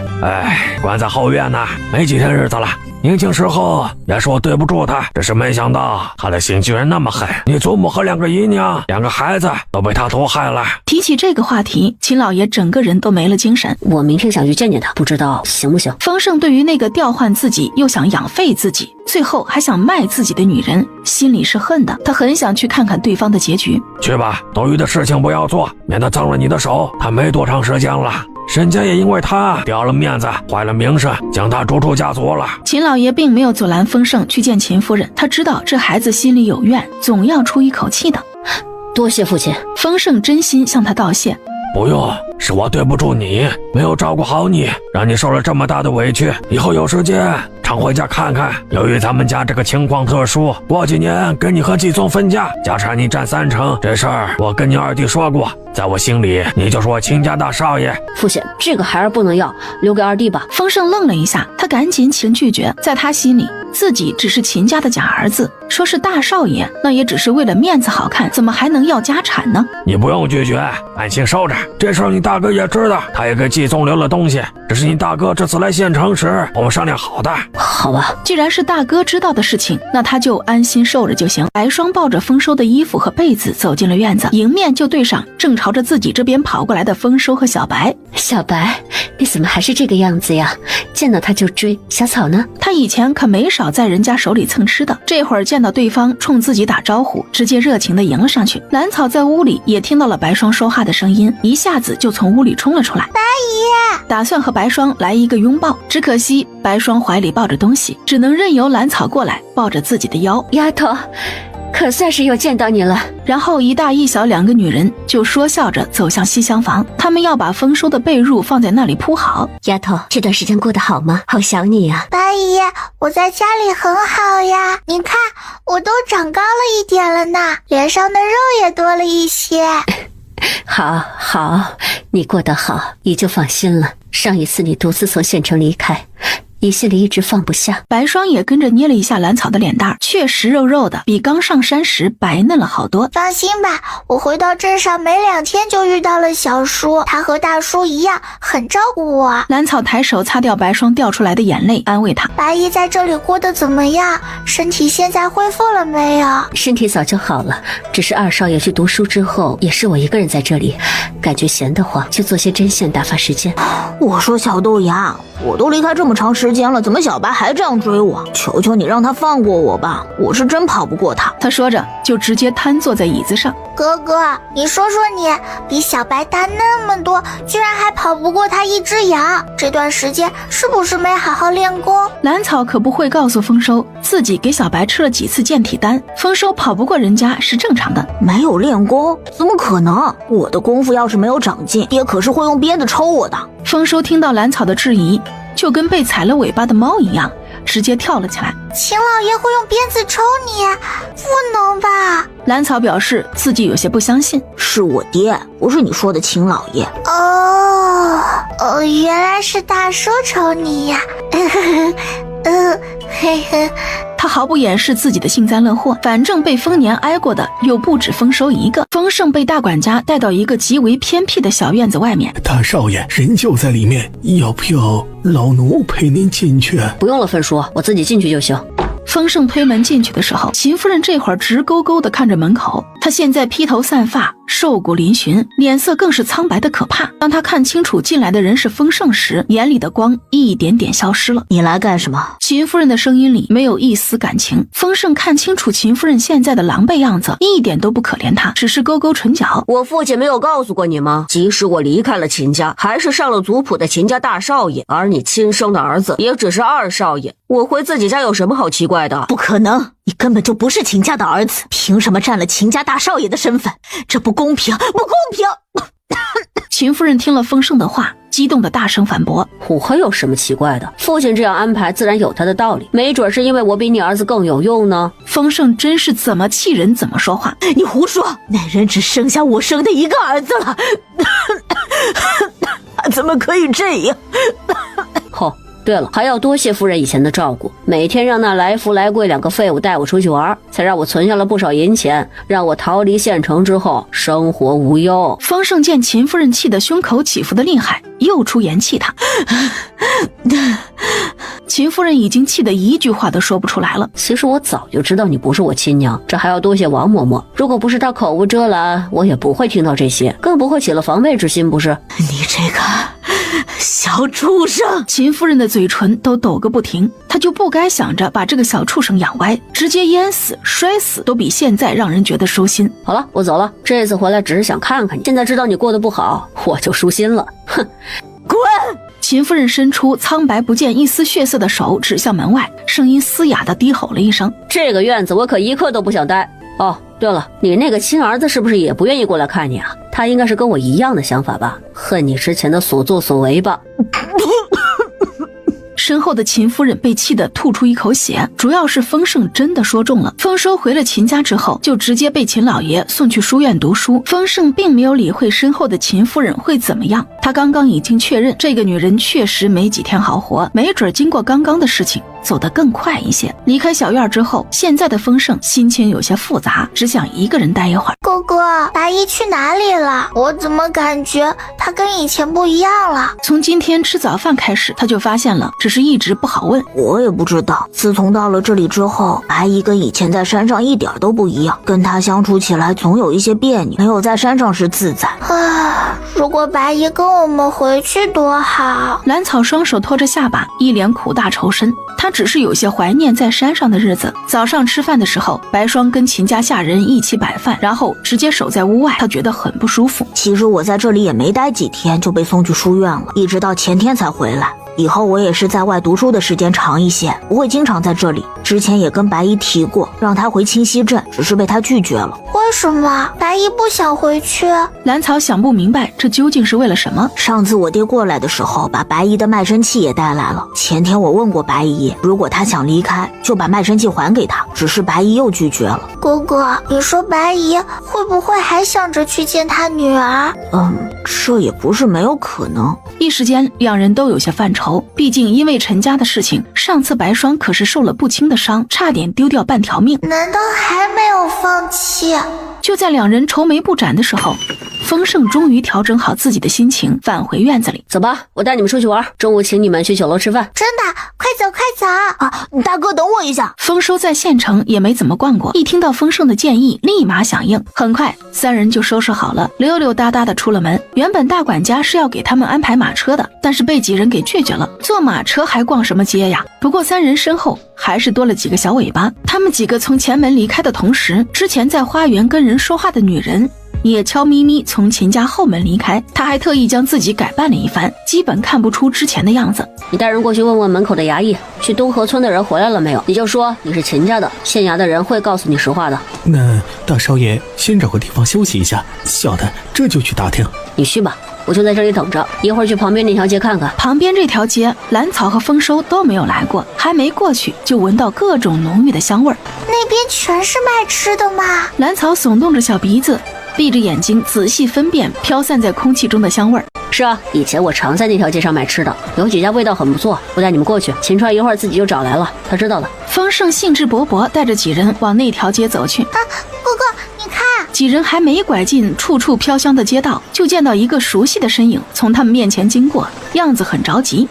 关在后院呢，没几天日子了。年轻时候也是我对不住他，只是没想到他的心居然那么狠。你祖母和2个姨娘2个孩子都被他毒害了。提起这个话题，秦老爷整个人都没了精神。我明天想去见见他，不知道行不行？丰盛对于那个调换自己又想养废自己，最后还想卖自己的女人，心里是恨的。他很想去看看对方的结局。去吧，多余的事情不要做，免得脏了你的手。他没多长时间了，沈家也因为他掉了面子，坏了名声，将他逐出家族了。秦老爷并没有阻拦丰盛去见秦夫人，他知道这孩子心里有怨，总要出一口气的。多谢父亲。丰盛真心向他道谢。不用，是我对不住你，没有照顾好你，让你受了这么大的委屈。以后有时间常回家看看。由于咱们家这个情况特殊，过几年跟你和季宗分家，家产你占30%，这事儿我跟你2弟说过，在我心里你就是我秦家大少爷。父亲，这个孩儿不能要，留给2弟吧。丰盛愣了一下，他赶紧请拒绝。在他心里，自己只是秦家的假儿子，说是大少爷，那也只是为了面子好看，怎么还能要家产呢？你不用拒绝，安心收着。这事儿你大哥也知道，他也给季宗留了东西，这是你大哥这次来县城时我们商量好的。好吧，既然是大哥知道的事情，那他就安心受着就行。白霜抱着丰收的衣服和被子走进了院子，迎面就对上正朝着自己这边跑过来的丰收和小白。小白，你怎么还是这个样子呀？见到他就追。小草呢？他以前可没少在人家手里蹭吃的，这会儿见到对方冲自己打招呼，直接热情地迎了上去。兰草在屋里也听到了白霜说话的声音，一下子就从屋里冲了出来。白姨，打算和白霜来一个拥抱，只可惜白霜怀里抱着东西，只能任由兰草过来抱着自己的腰。丫头，可算是又见到你了。然后一大一小2个女人就说笑着走向西厢房，她们要把丰收的被褥放在那里铺好。丫头，这段时间过得好吗？好想你呀。白姨，我在家里很好呀，你看我都长高了一点了呢，脸上的肉也多了一些。好，你过得好，姨就放心了。上一次你独自从县城离开，姨心里一直放不下。白霜也跟着捏了一下兰草的脸蛋，确实肉肉的，比刚上山时白嫩了好多。放心吧，我回到镇上没2天就遇到了小叔，他和大叔一样很照顾我。兰草抬手擦掉白霜掉出来的眼泪，安慰她：白姨在这里过得怎么样？身体现在恢复了没有？身体早就好了，只是二少爷去读书之后，也是我一个人在这里，感觉闲得慌，就做些针线打发时间。我说小豆芽，我都离开这么长时间了，怎么小白还这样追我？求求你让他放过我吧，我是真跑不过他。他说着就直接瘫坐在椅子上。哥哥，你说说你，比小白大那么多，居然还跑不过他一只羊，这段时间是不是没好好练功？兰草可不会告诉丰收自己给小白吃了几次健体丹，丰收跑不过人家是正常的。没有练功？怎么可能？我的功夫要是没有长进，爹可是会用鞭子抽我的。丰收听到兰草的质疑，就跟被踩了尾巴的猫一样，直接跳了起来。秦老爷会用鞭子抽你？不能吧？兰草表示自己有些不相信。是我爹，不是你说的秦老爷。原来是大叔抽你呀。他毫不掩饰自己的幸灾乐祸，反正被丰年挨过的又不止丰收一个。丰盛被大管家带到一个极为偏僻的小院子外面。大少爷，人就在里面，要不要老奴陪您进去？不用了，分叔，我自己进去就行。丰盛推门进去的时候，秦夫人这会儿直勾勾地看着门口。她现在披头散发，瘦骨嶙峋，脸色更是苍白的可怕。当她看清楚进来的人是丰盛时，眼里的光一点点消失了。你来干什么？秦夫人的声音里没有一丝感情。丰盛看清楚秦夫人现在的狼狈样子，一点都不可怜她，只是勾勾唇角。我父亲没有告诉过你吗？即使我离开了秦家，还是上了族谱的秦家大少爷，而你亲生的儿子也只是二少爷。我回自己家有什么好奇怪的？不可能，你根本就不是秦家的儿子，凭什么占了秦家大少爷的身份？这不公平，不公平！秦夫人听了丰盛的话，激动的大声反驳：我有什么奇怪的？父亲这样安排自然有他的道理，没准是因为我比你儿子更有用呢。丰盛真是怎么气人怎么说话。你胡说，那人只剩下我生的一个儿子了，他怎么可以这样？对了，还要多谢夫人以前的照顾，每天让那来福来贵2个废物带我出去玩，才让我存下了不少银钱，让我逃离县城之后生活无忧。丰盛见秦夫人气得胸口起伏的厉害，又出言气她。秦夫人已经气得一句话都说不出来了。其实我早就知道你不是我亲娘，这还要多谢王嬷嬷，如果不是她口无遮拦，我也不会听到这些，更不会起了防卫之心，不是？你这个小畜生！秦夫人的嘴唇都抖个不停，她就不该想着把这个小畜生养歪，直接淹死摔死都比现在让人觉得舒心。好了，我走了，这次回来只是想看看你，现在知道你过得不好，我就舒心了。哼，滚！秦夫人伸出苍白不见一丝血色的手指向门外，声音嘶哑地低吼了一声：这个院子我可一刻都不想待。哦，对了，你那个亲儿子是不是也不愿意过来看你啊？他应该是跟我一样的想法吧，恨你之前的所作所为吧。身后的秦夫人被气得吐出一口血，主要是丰盛真的说中了。丰收回了秦家之后，就直接被秦老爷送去书院读书。丰盛并没有理会身后的秦夫人会怎么样，他刚刚已经确认这个女人确实没几天好活，没准经过刚刚的事情走得更快一些。离开小院之后，现在的丰盛心情有些复杂，只想一个人待一会儿。哥哥，白姨去哪里了？我怎么感觉她跟以前不一样了？从今天吃早饭开始，他就发现了，只是一直不好问。我也不知道，自从到了这里之后，白姨跟以前在山上一点都不一样，跟她相处起来总有一些别扭，没有在山上时自在。如果白姨跟我们回去多好。兰草双手托着下巴，一脸苦大仇深。他只是有些怀念在山上的日子。早上吃饭的时候，白霜跟秦家下人一起摆饭，然后直接守在屋外，他觉得很不舒服。其实我在这里也没待几天就被送去书院了，一直到前天才回来。以后我也是在外读书的时间长一些，不会经常在这里。之前也跟白姨提过，让她回清溪镇，只是被她拒绝了。为什么白姨不想回去？兰草想不明白这究竟是为了什么。上次我爹过来的时候，把白姨的卖身契也带来了。前天我问过白姨，如果她想离开，就把卖身契还给她，只是白姨又拒绝了。哥哥，你说白姨会不会还想着去见她女儿？这也不是没有可能。一时间两人都有些犯愁，毕竟因为陈家的事情，上次白霜可是受了不轻的伤，差点丢掉半条命。难道还没有放弃？就在两人愁眉不展的时候，丰盛终于调整好自己的心情，返回院子里。走吧，我带你们出去玩，中午请你们去酒楼吃饭。真的？快走快走啊！大哥等我一下。丰收在县城也没怎么逛过，一听到丰盛的建议，立马响应。很快三人就收拾好了，溜溜达达的出了门。原本大管家是要给他们安排马车的，但是被几人给拒绝了。坐马车还逛什么街呀？不过三人身后还是多了几个小尾巴。他们几个从前门离开的同时，之前在花园跟人说话的女人也悄咪咪从秦家后门离开。他还特意将自己改扮了一番，基本看不出之前的样子。你带人过去问问门口的衙役，去东河村的人回来了没有？你就说你是秦家的，县衙的人会告诉你实话的。那大少爷先找个地方休息一下，小的这就去打听。你去吧，我就在这里等着，一会儿去旁边那条街看看。旁边这条街，兰草和丰收都没有来过，还没过去就闻到各种浓郁的香味儿。那边全是卖吃的吗？兰草耸动着小鼻子，闭着眼睛仔细分辨飘散在空气中的香味儿。是啊，以前我常在那条街上买吃的，有几家味道很不错，我带你们过去。秦川一会儿自己就找来了，他知道的。丰盛兴致勃勃带着几人往那条街走去。哥哥，你看，几人还没拐进处处飘香的街道，就见到一个熟悉的身影从他们面前经过，样子很着急。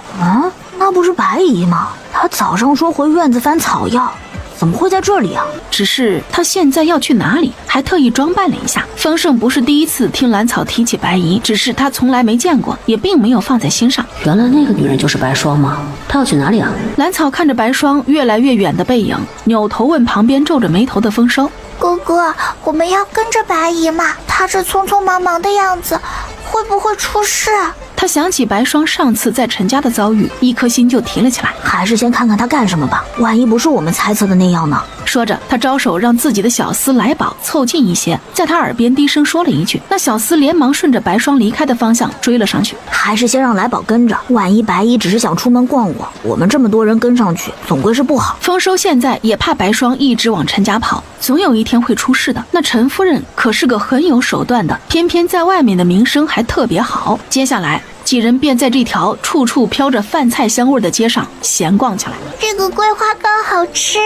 那不是白姨吗？她早上说回院子翻草药，怎么会在这里啊？只是他现在要去哪里，还特意装扮了一下。丰盛不是第一次听兰草提起白姨，只是他从来没见过，也并没有放在心上。原来那个女人就是白霜吗？她要去哪里啊？兰草看着白霜越来越远的背影，扭头问旁边皱着眉头的丰收：哥哥，我们要跟着白姨吗？她这匆匆忙忙的样子，会不会出事？他想起白霜上次在陈家的遭遇，一颗心就提了起来。还是先看看他干什么吧，万一不是我们猜测的那样呢？说着，他招手让自己的小厮来宝凑近一些，在他耳边低声说了一句。那小厮连忙顺着白霜离开的方向追了上去。还是先让来宝跟着，万一白衣只是想出门逛逛，我们这么多人跟上去，总归是不好。丰收现在也怕白霜一直往陈家跑，总有一天会出事的。那陈夫人可是个很有手段的，偏偏在外面的名声还特别好。接下来几人便在这条处处飘着饭菜香味的街上闲逛起来。这个桂花糕好吃，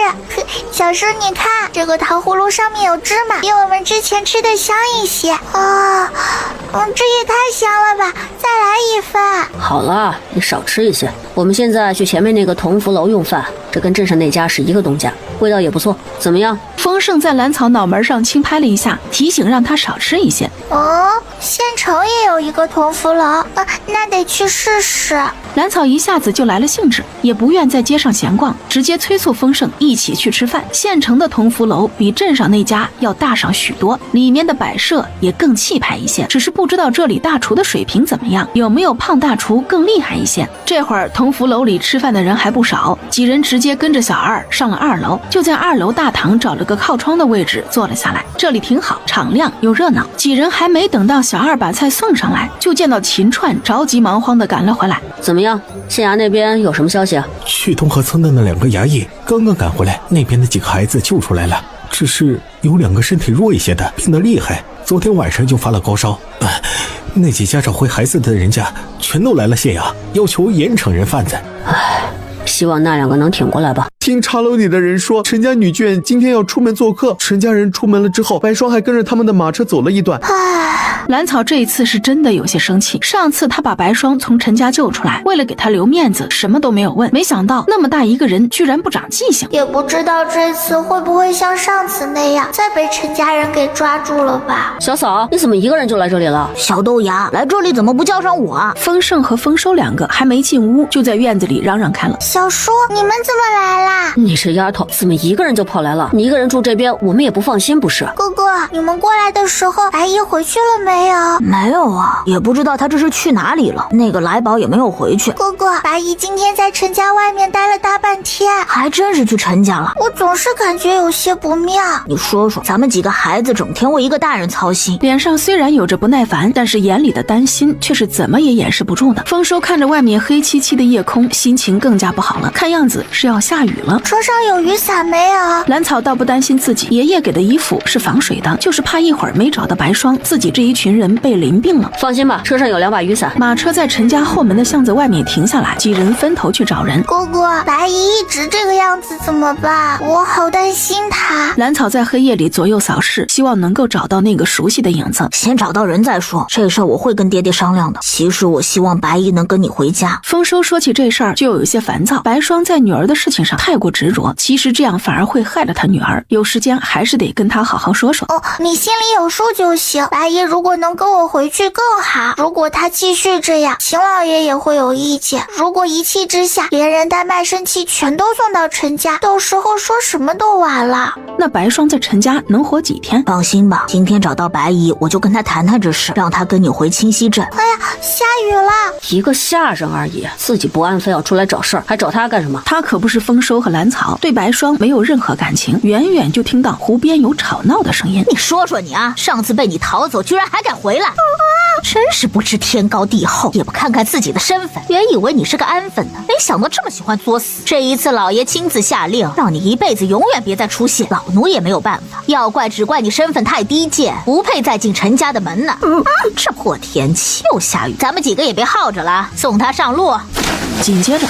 小叔你看，这个糖葫芦上面有芝麻，比我们之前吃的香一些啊。这也太香了吧，再来一份。好了，你少吃一些。我们现在去前面那个同福楼用饭，这跟镇上那家是一个东家，味道也不错。怎么样？丰盛在兰草脑门上轻拍了一下，提醒让他少吃一些。县城也有一个同福楼，那得去试试。兰草一下子就来了兴致，也不愿在街上闲逛，直接催促丰盛一起去吃饭。县城的同福楼比镇上那家要大上许多，里面的摆设也更气派一些，只是不知道这里大厨的水平怎么样，有没有胖大厨更厉害一些。这会儿同福楼里吃饭的人还不少，几人直接跟着小二上了2楼，就在2楼大堂找了个靠窗的位置坐了下来。这里挺好，敞亮又热闹。几人还没等到小二把菜送上来，就见到秦串着急忙慌地赶了回来。怎么样，县衙那边有什么消息啊？去东河村的那2个衙役刚刚赶回来，那边的几个孩子救出来了，只是有2个身体弱一些的，病得厉害，昨天晚上就发了高烧。那几家找回孩子的人家全都来了县衙，要求严惩人贩子。希望那2个能挺过来吧。听茶楼里的人说，陈家女眷今天要出门做客，陈家人出门了之后，白霜还跟着他们的马车走了一段。兰草这一次是真的有些生气，上次他把白霜从陈家救出来，为了给他留面子，什么都没有问，没想到那么大一个人居然不长记性。也不知道这次会不会像上次那样再被陈家人给抓住了吧。小嫂，你怎么一个人就来这里了？小豆芽，来这里怎么不叫上我啊？丰盛和丰收2个还没进屋，就在院子里嚷嚷开了。小叔，你们怎么来啦？你这丫头怎么一个人就跑来了？你一个人住这边，我们也不放心不是？哥哥，你们过来的时候，白姨回去了没没有？没有啊，也不知道他这是去哪里了。那个来宝也没有回去。哥哥，白姨今天在陈家外面待了大半天，还真是去陈家了。我总是感觉有些不妙。你说说，咱们几个孩子整天为一个大人操心，脸上虽然有着不耐烦，但是眼里的担心却是怎么也掩饰不住的。丰收看着外面黑漆漆的夜空，心情更加不好了，看样子是要下雨了。车上有雨伞没有？兰草倒不担心自己，爷爷给的衣服是防水的，就是怕一会儿没找到白霜，自己这一群人被淋病了。放心吧，车上有2把雨伞。马车在陈家后门的巷子外面停下来，几人分头去找人。哥哥，白姨一直这个样子怎么办？我好担心她。兰草在黑夜里左右扫视，希望能够找到那个熟悉的影子。先找到人再说，这事儿我会跟爹爹商量的。其实我希望白姨能跟你回家。丰收说起这事儿就有些烦躁，白霜在女儿的事情上太过执着，其实这样反而会害了他女儿。有时间还是得跟他好好说说。哦，你心里有数就行。白姨如果能跟我回去更好，如果她继续这样，秦老爷也会有意见。如果一气之下连人带卖身契全都送到陈家，到时候说什么都晚了。那白霜在陈家能活几天？放心吧，今天找到白姨，我就跟她谈谈这事，让她跟你回清溪镇。哎呀，下雨了！一个下人而已，自己不安非要出来找事儿，还找他干什么？他可不是丰收和兰草，对白霜没有任何感情。远远就听到湖边有吵闹的声音。你说说你啊，上次被你逃走，居然还敢回来，真是不知天高地厚，也不看看自己的身份。原以为你是个安分的，没想到这么喜欢作死。这一次老爷亲自下令，让你一辈子永远别再出现，老奴也没有办法。要怪只怪你身份太低贱，不配再进陈家的门呢。这破天气又下雨，咱们几个也别耗着了，送他上路。紧接着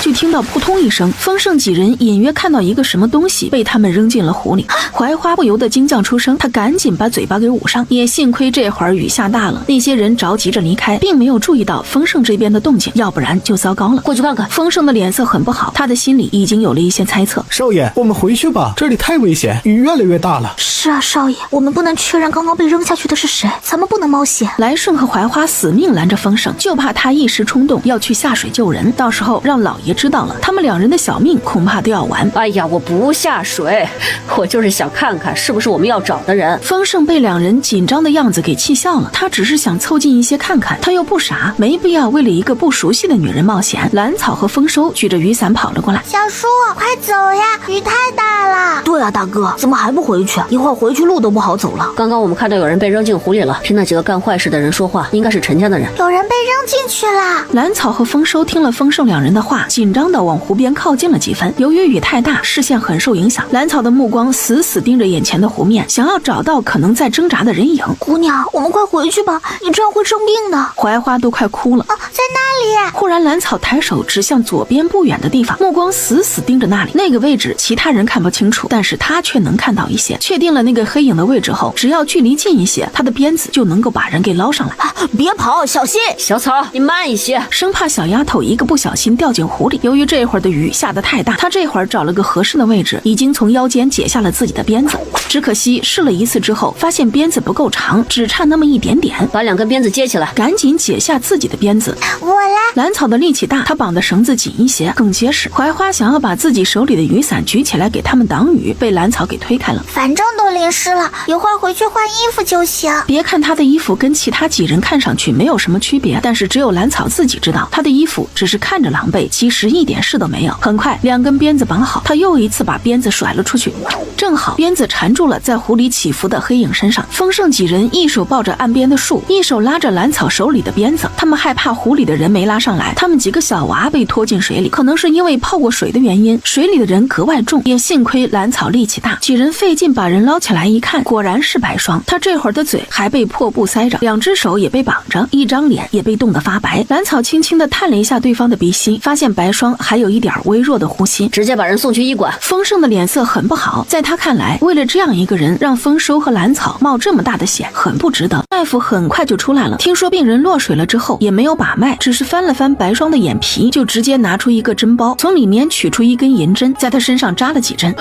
就听到扑通一声，丰盛几人隐约看到一个什么东西被他们扔进了湖里。槐花不由得惊叫出声，他赶紧把嘴巴给捂上。也幸亏这会儿雨下大了，那些人着急着离开，并没有注意到丰盛这边的动静，要不然就糟糕了。过去看看。丰盛的脸色很不好，他的心里已经有了一些猜测。少爷，我们回去吧，这里太危险，雨越来越大了。是啊，少爷，我们不能确认刚刚被扔下去的是谁，咱们不能冒险。来顺和槐花死命拦着丰盛，就怕他一时冲动要去下水救人，到时候让老爷知道了，他们2人的小命恐怕都要完。哎呀，我不下水，我就是想看看是不是我们要找的人。丰盛被2人紧张的样子给气笑了，他只是想凑近一些看看，他又不傻，没必要为了一个不熟悉的女人冒险。兰草和丰收举着雨伞跑了过来。小叔，快走呀，雨太大了。对啊，大哥，怎么还不回去？一会儿回去路都不好走了。刚刚我们看到有人被扔进湖里了，听那几个干坏事的人说话，应该是陈家的人。有人被扔进去了。兰草和丰收听了丰盛2人的话，紧张地往湖边靠近了几分。由于雨太大，视线很受影响，兰草的目光死死盯着眼前的湖面，想要找到可能在挣扎的人影。姑娘，我们快回去吧，你这样会生病的。槐花都快哭了。在那里。忽然兰草抬手指向左边不远的地方，目光死死盯着那里。那个位置其他人看不清楚，但是他却能看到一些。确定了那个黑影的位置后，只要距离近一些，他的鞭子就能够把人给捞上来。别跑，小心！小草，你慢一些，生怕小丫头一个不小心掉进湖里。由于这会儿的雨下得太大，他这会儿找了个合适的位置，已经从腰间解下了自己的鞭子。只可惜试了一次之后，发现鞭子不够长，只差那么一点点。把2根鞭子接起来，赶紧解下自己的鞭子。我来。兰草的力气大，他绑的绳子紧一些，更结实。槐花想要把自己手里的雨伞举起来给他们挡雨，被兰草给推开了。反正都淋湿了，一会儿回去换衣服就行。别看他的衣服跟其他几人看上去没有什么区别，但是只有兰草自己知道，他的衣服只是看着狼狈，其实一点事都没有。很快2根鞭子绑好，他又一次把鞭子甩了出去，正好鞭子缠住了在湖里起伏的黑影身上。丰盛几人一手抱着岸边的树，一手拉着兰草手里的鞭子，他们害怕湖里的人没拉上来，他们几个小娃被拖进水里，可能是因为泡过水的原因，水里的人格外重，也幸亏兰草力气大，几人费劲把人捞起来一看，果然是白霜。他这会儿的嘴还被破布塞着，2只手也被绑着，一张脸也被冻得发白。兰草轻轻地探了一下对方的鼻息，发现白霜还有一点微弱的呼吸，直接把人送去医馆。丰盛的脸色很不好，在他看来，为了这样一个人，让丰收和兰草冒这么大的险，很不值得。大夫很快就出来了，听说病人落水了之后，也没有把脉，只是翻了翻白霜的眼皮，就直接拿出一个针包，从里面取出一根银针，在他身上扎了几针。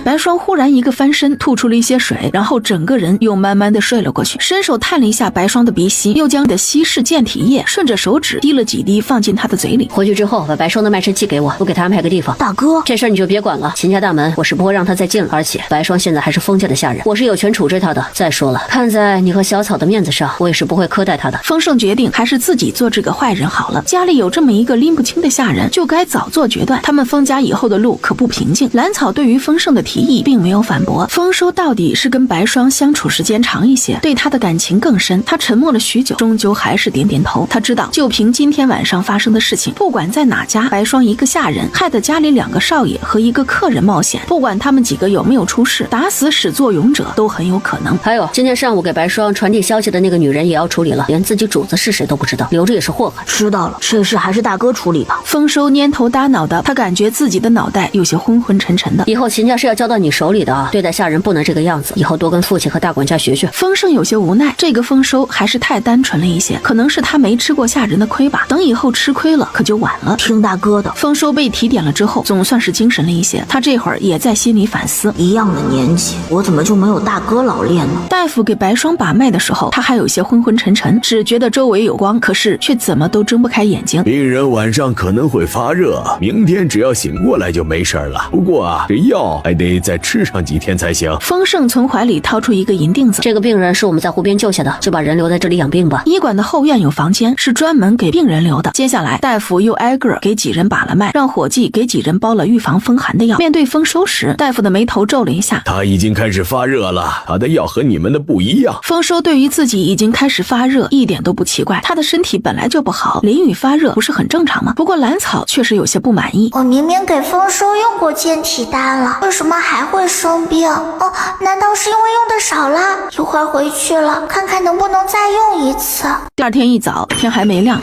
白霜忽然一个翻身，吐出了一些些水，然后整个人又慢慢的睡了过去，伸手探了一下白霜的鼻息，又将的稀释健体液顺着手指滴了几滴放进他的嘴里。回去之后把白霜的卖身契给我，我给他安排个地方。大哥，这事儿你就别管了，秦家大门我是不会让他再进了，而且白霜现在还是封家的下人，我是有权处置他的。再说了，看在你和小草的面子上，我也是不会苛待他的。丰盛决定还是自己做这个坏人好了，家里有这么一个拎不清的下人，就该早做决断。他们丰家以后的路可不平静。兰草对于丰盛的提议并没有反驳，丰收到底是跟白霜相处时间长一些，对他的感情更深。他沉默了许久，终究还是点点头。他知道就凭今天晚上发生的事情，不管在哪家，白霜一个下人害得家里2个少爷和一个客人冒险，不管他们几个有没有出事，打死始作俑者都很有可能。还有今天上午给白霜传递消息的那个女人也要处理了，连自己主子是谁都不知道，留着也是祸害。知道了，这事还是大哥处理吧。丰收蔫头耷脑的，他感觉自己的脑袋有些昏昏沉沉的。以后秦家是要交到你手里的啊，对待下人不能这个样子，以后多跟父亲和大管家学学。丰盛有些无奈，这个丰收还是太单纯了一些，可能是他没吃过下人的亏吧，等以后吃亏了可就晚了。听大哥的。丰收被提点了之后，总算是精神了一些，他这会儿也在心里反思，一样的年纪，我怎么就没有大哥老练呢？大夫给白霜把脉的时候，他还有些昏昏沉沉，只觉得周围有光，可是却怎么都睁不开眼睛。病人晚上可能会发热，明天只要醒过来就没事了。不过啊，这药还得再吃上几天才行。丰盛从怀里掏出一个银锭子，这个病人是我们在湖边救下的，就把人留在这里养病吧。医馆的后院有房间，是专门给病人留的。接下来，大夫又挨个给几人把了脉，让伙计给几人包了预防风寒的药。面对丰收时，大夫的眉头皱了一下，他已经开始发热了，他的药和你们的不一样。丰收对于自己已经开始发热一点都不奇怪，他的身体本来就不好，淋雨发热不是很正常吗？不过兰草确实有些不满意。我明明给丰收用过健体丹了，为什么还会生病？哦，难道是因为用的少了？一会儿回去了，看看能不能再用一次。第二天一早，天还没亮，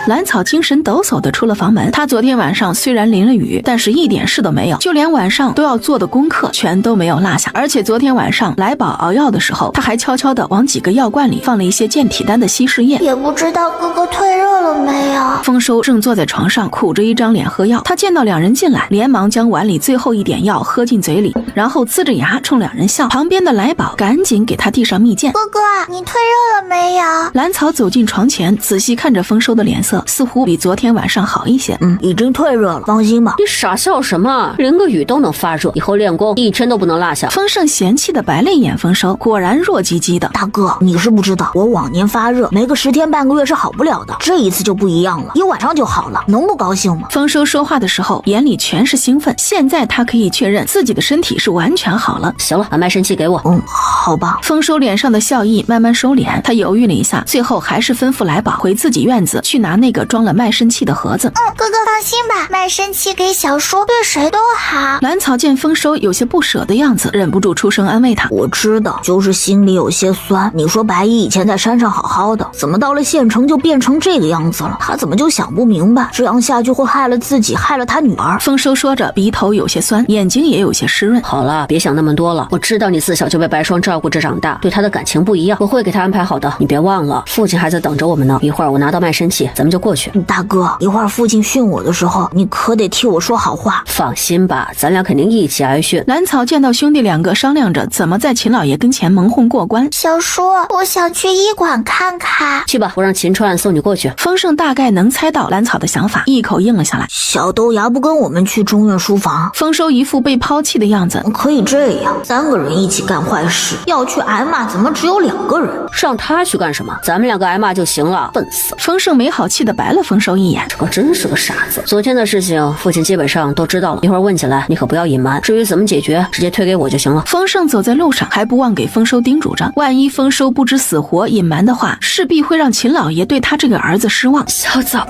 兰草精神抖擞地出了房门。他昨天晚上虽然淋了雨，但是一点事都没有，就连晚上都要做的功课全都没有落下。而且昨天晚上来宝熬药的时候，他还悄悄地往几个药罐里放了一些健体丹的稀释液。也不知道哥哥退热了没有。丰收正坐在床上苦着一张脸喝药，他见到两人进来，连忙将碗里最后一点药喝进嘴里，然后呲着牙冲两人笑。旁边的来宝赶紧给他递上蜜饯。哥哥，你退热了没有？兰草走进床前，仔细看着丰收的脸色，似乎比昨天晚上好一些。已经退热了，放心吧。你傻笑什么？淋个雨都能发热，以后练功一天都不能落下。丰盛嫌弃的白了一眼丰收，果然弱唧唧的。大哥，你是不知道，我往年发热没个10天半个月是好不了的，这一次就不一样了，一晚上就好了，能不高兴吗？丰收说话的时候眼里全是兴奋，现在他可以确认自己的身体是完全好了。行了，把卖身契给我。好吧。丰收脸上的笑意慢慢收敛，他犹豫了一下，最后还是吩咐来宝回自己院子去拿那个装了卖身契的盒子。哥哥放心吧，卖身契给小叔对谁都好。兰草见丰收有些不舍的样子，忍不住出声安慰他。我知道，就是心里有些酸。你说白衣以前在山上好好的，怎么到了县城就变成这个样子了？他怎么就想不明白，这样下去会害了自己，害了他女儿。丰收说着，鼻头有些酸，眼睛也有些湿润。好了，别想那么多了，我知道你自小就被白霜照顾着长大，对他的感情不一样，我会给他安排好的。你别忘了，父亲还在等着我们呢。一会儿我拿到卖身契，咱们就过去。大哥，一会儿父亲训我的时候，你可得替我说好话。放心吧，咱俩肯定一起挨训。兰草见到兄弟两个商量着怎么在秦老爷跟前蒙混过关。小叔，我想去医馆看看。去吧，我让秦川送你过去。丰盛大概能猜到兰草的想法，一口应了下来。小豆芽不跟我们去中院书房？丰收一副被抛弃的样子。可以这样，3个人一起干坏事，要去挨骂怎么只有2个人？让他去干什么？咱们2个挨骂就行了，笨死。丰盛没好气的白了丰收一眼，这真是个傻子。昨天的事情父亲基本上都知道了，一会儿问起来你可不要隐瞒，至于怎么解决直接推给我就行了。丰盛走在路上还不忘给丰收叮嘱着，万一丰收不知死活隐瞒的话，势必会让秦老爷对他这个儿子失望。小枣，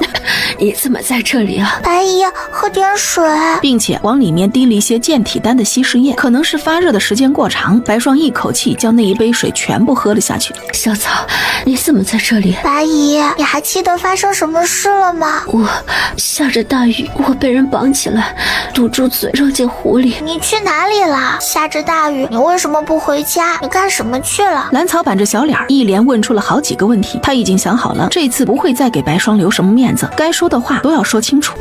你怎么在这里啊？白姨，喝点水。并且往里面滴了一些健体丹的稀释液，可能是发热的时间过长，白霜一口气将那一杯水全部喝了下去。小枣，你怎么在这里？白姨，你还记得发生什么事了吗？我下着大雨，我被人绑起来，堵住嘴，扔进湖里。你去哪里了？下着大雨，你为什么不回家？你干什么去了？蓝草板着小脸，一连问出了好几个问题。他已经想好了，这次不会再给白霜留什么面子，该说的话都要说清楚。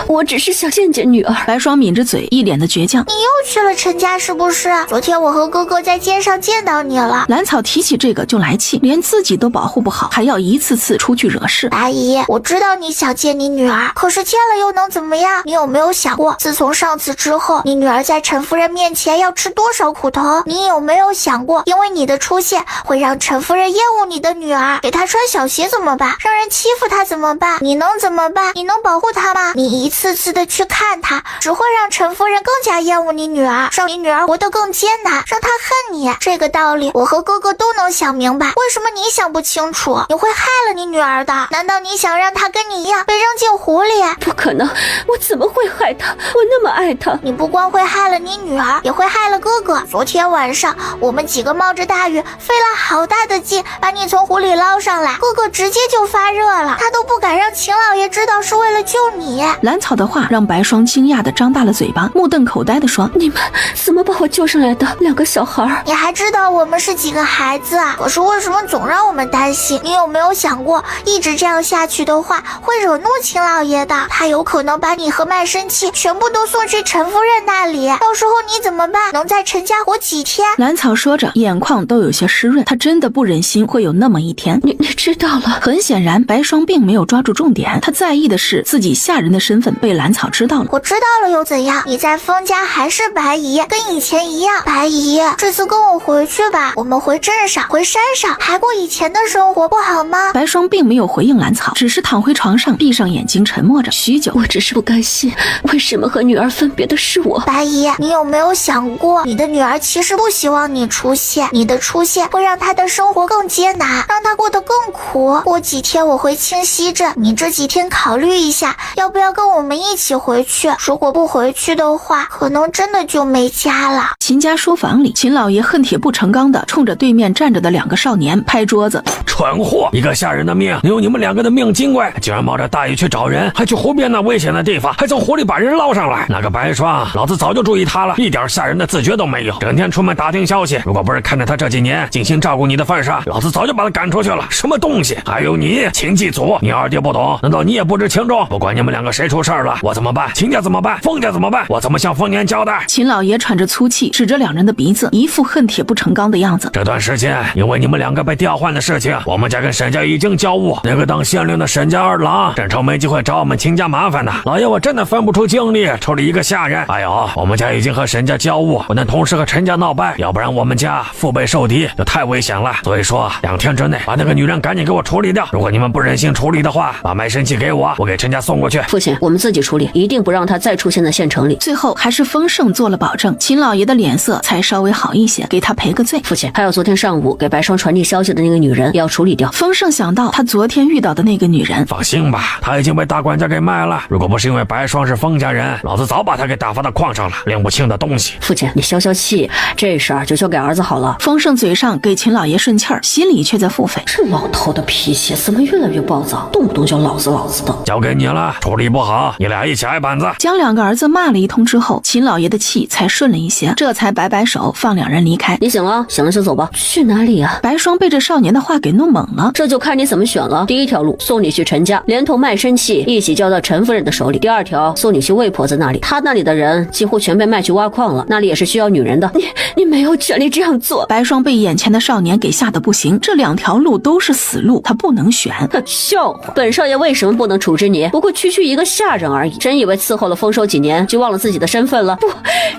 我只是想见见女儿。白霜抿着嘴，一脸的倔强。你又去了陈家是不是？昨天我和哥哥在街上见到你了。蓝草提起这个就来气，连自己都保护不好，还要一次次出去惹事。阿姨，我知道你想见你女儿，可是见了又能怎么样？你有没有想过，自从上次之后，你女儿在陈夫人面前要吃多少苦头？你有没有想过，因为你的出现会让陈夫人厌恶你的女儿？给她穿小鞋怎么办？让人欺负她怎么办？你能怎么办？你能保护她吗？你一次次的去看她，只会让陈夫人更加厌恶你女儿，让你女儿活得更艰难，让她恨你。这个道理我和哥哥都能想明白，为什么你想不清楚？你会害了你女儿的。难道你想让她跟你一样被扔进湖里？不可能，我怎么会害她？我那么爱她。你不光会害了你女儿，也会害了哥哥。昨天晚上我们几个冒着大雨，费了好大的劲把你从湖里捞上来，哥哥直接就发热了，他都不敢让秦老爷知道是为了救你。蓝草的话让白霜惊讶的张大了嘴巴，目瞪口呆的说：你们怎么把我救上来的？2个小孩。你还知道我们是几个孩子啊？可是为什么总让我们担心？你有没有想过，一直这样下去的话会惹怒秦老爷的，他有可能把你和卖身契全部都送去陈夫人那里，到时候你怎么办？能在陈家活几天？蓝草说着眼眶都有些湿润，他真的不忍心会有那么一天。你知道了。很显然白霜并没有抓住重点，他在意的是自己下人的身份被蓝草知道了。我知道了又怎样？你在封家还是白姨，跟以前一样。白姨，这次跟我回去吧，我们回镇上，回山上，还过以前的生活不好吗？白霜并没有回应蓝草，只是躺回床上，闭上眼睛沉默着许久。我只是不甘心，为什么和女儿分别的是我？白姨，你有没有想过，你的女儿其实不希望你出现，你的出现会让她的生活更艰难，让她过得更苦。过几天我回清溪镇，你这几天考虑一下，要不要跟我们一起回去？如果不回去的话，可能真的就没家了。秦家书房里，秦老爷恨铁不成钢的冲着对面站着的2个少年拍桌子：蠢货！一个下人的命，有你们2个的命金贵，竟然冒着大雨去找人，还去湖边那危险的地方，还从湖里把人捞上来。那个白霜，老子早就注意他了，一点下人的自觉都没有，整天出门打听消息。如果不是看着他这几年尽心照顾你的份上，老子早就把他赶出去了。什么东西？还有你，秦继祖，你二爹不懂，难道你也不知轻重？不管你们2个谁出事了，我怎么办？秦家怎么办？封家怎么办？我怎么向丰年交代？秦老爷喘着粗气，指着2人的鼻子，一副恨铁不成钢的样子。这段时间，因为你们2个被调换的事情，我们家跟沈家已经交恶。那个当县令的沈家二郎，真愁没机会找我们秦家麻烦呢。老爷，我真的分不出精力处理一个下人。还有，我们家已经和沈家交恶，不能同时和陈家闹掰，要不然我们家腹背受敌就太危险了。所以说，2天之内把那个女人赶紧给我处理掉。如果你们不忍心处理的话，把卖身契给我，我给陈家送过去。父亲，我们自己处理，一定不让她再出现在县城里。最后还是丰盛做了保证，秦老爷的脸色才稍微好一些，给他赔个罪。父亲，还有昨天上午给白霜传递消息的那个女人也要处理掉。丰盛想到他昨天遇到的那个女人，放心吧，他已经被大管家给卖了。如果不是因为白霜是封家人，老子早把他给打发到矿上了，拎不清的东西。父亲，你消消气，这事儿就交给儿子好了。丰盛嘴上给秦老爷顺气儿，心里却在腹诽：这老头的脾气怎么越来越暴躁，动不动叫老子老子的。交给你了，处理不好，你俩一起挨板子。将2个儿子骂了一通之后，秦老爷的气才顺了一些，这才摆摆手放2人离开。你醒了，醒了就走吧。去哪里啊？白霜被这少年的话给弄懵了。这就看你怎么选了。第一条路送你去陈家，连同卖身契一起交到陈夫人的手里。第2条送你去魏婆子那里，她那里的人几乎全被卖去挖矿了，那里也是需要女人的。你没有权利这样做。白霜被眼前的少年给吓得不行，这2条路都是死路，他不能选。笑话！本少爷为什么不能处置你？不过区区一个下人而已，真以为伺候了丰收几年就忘了自己的身份了？不，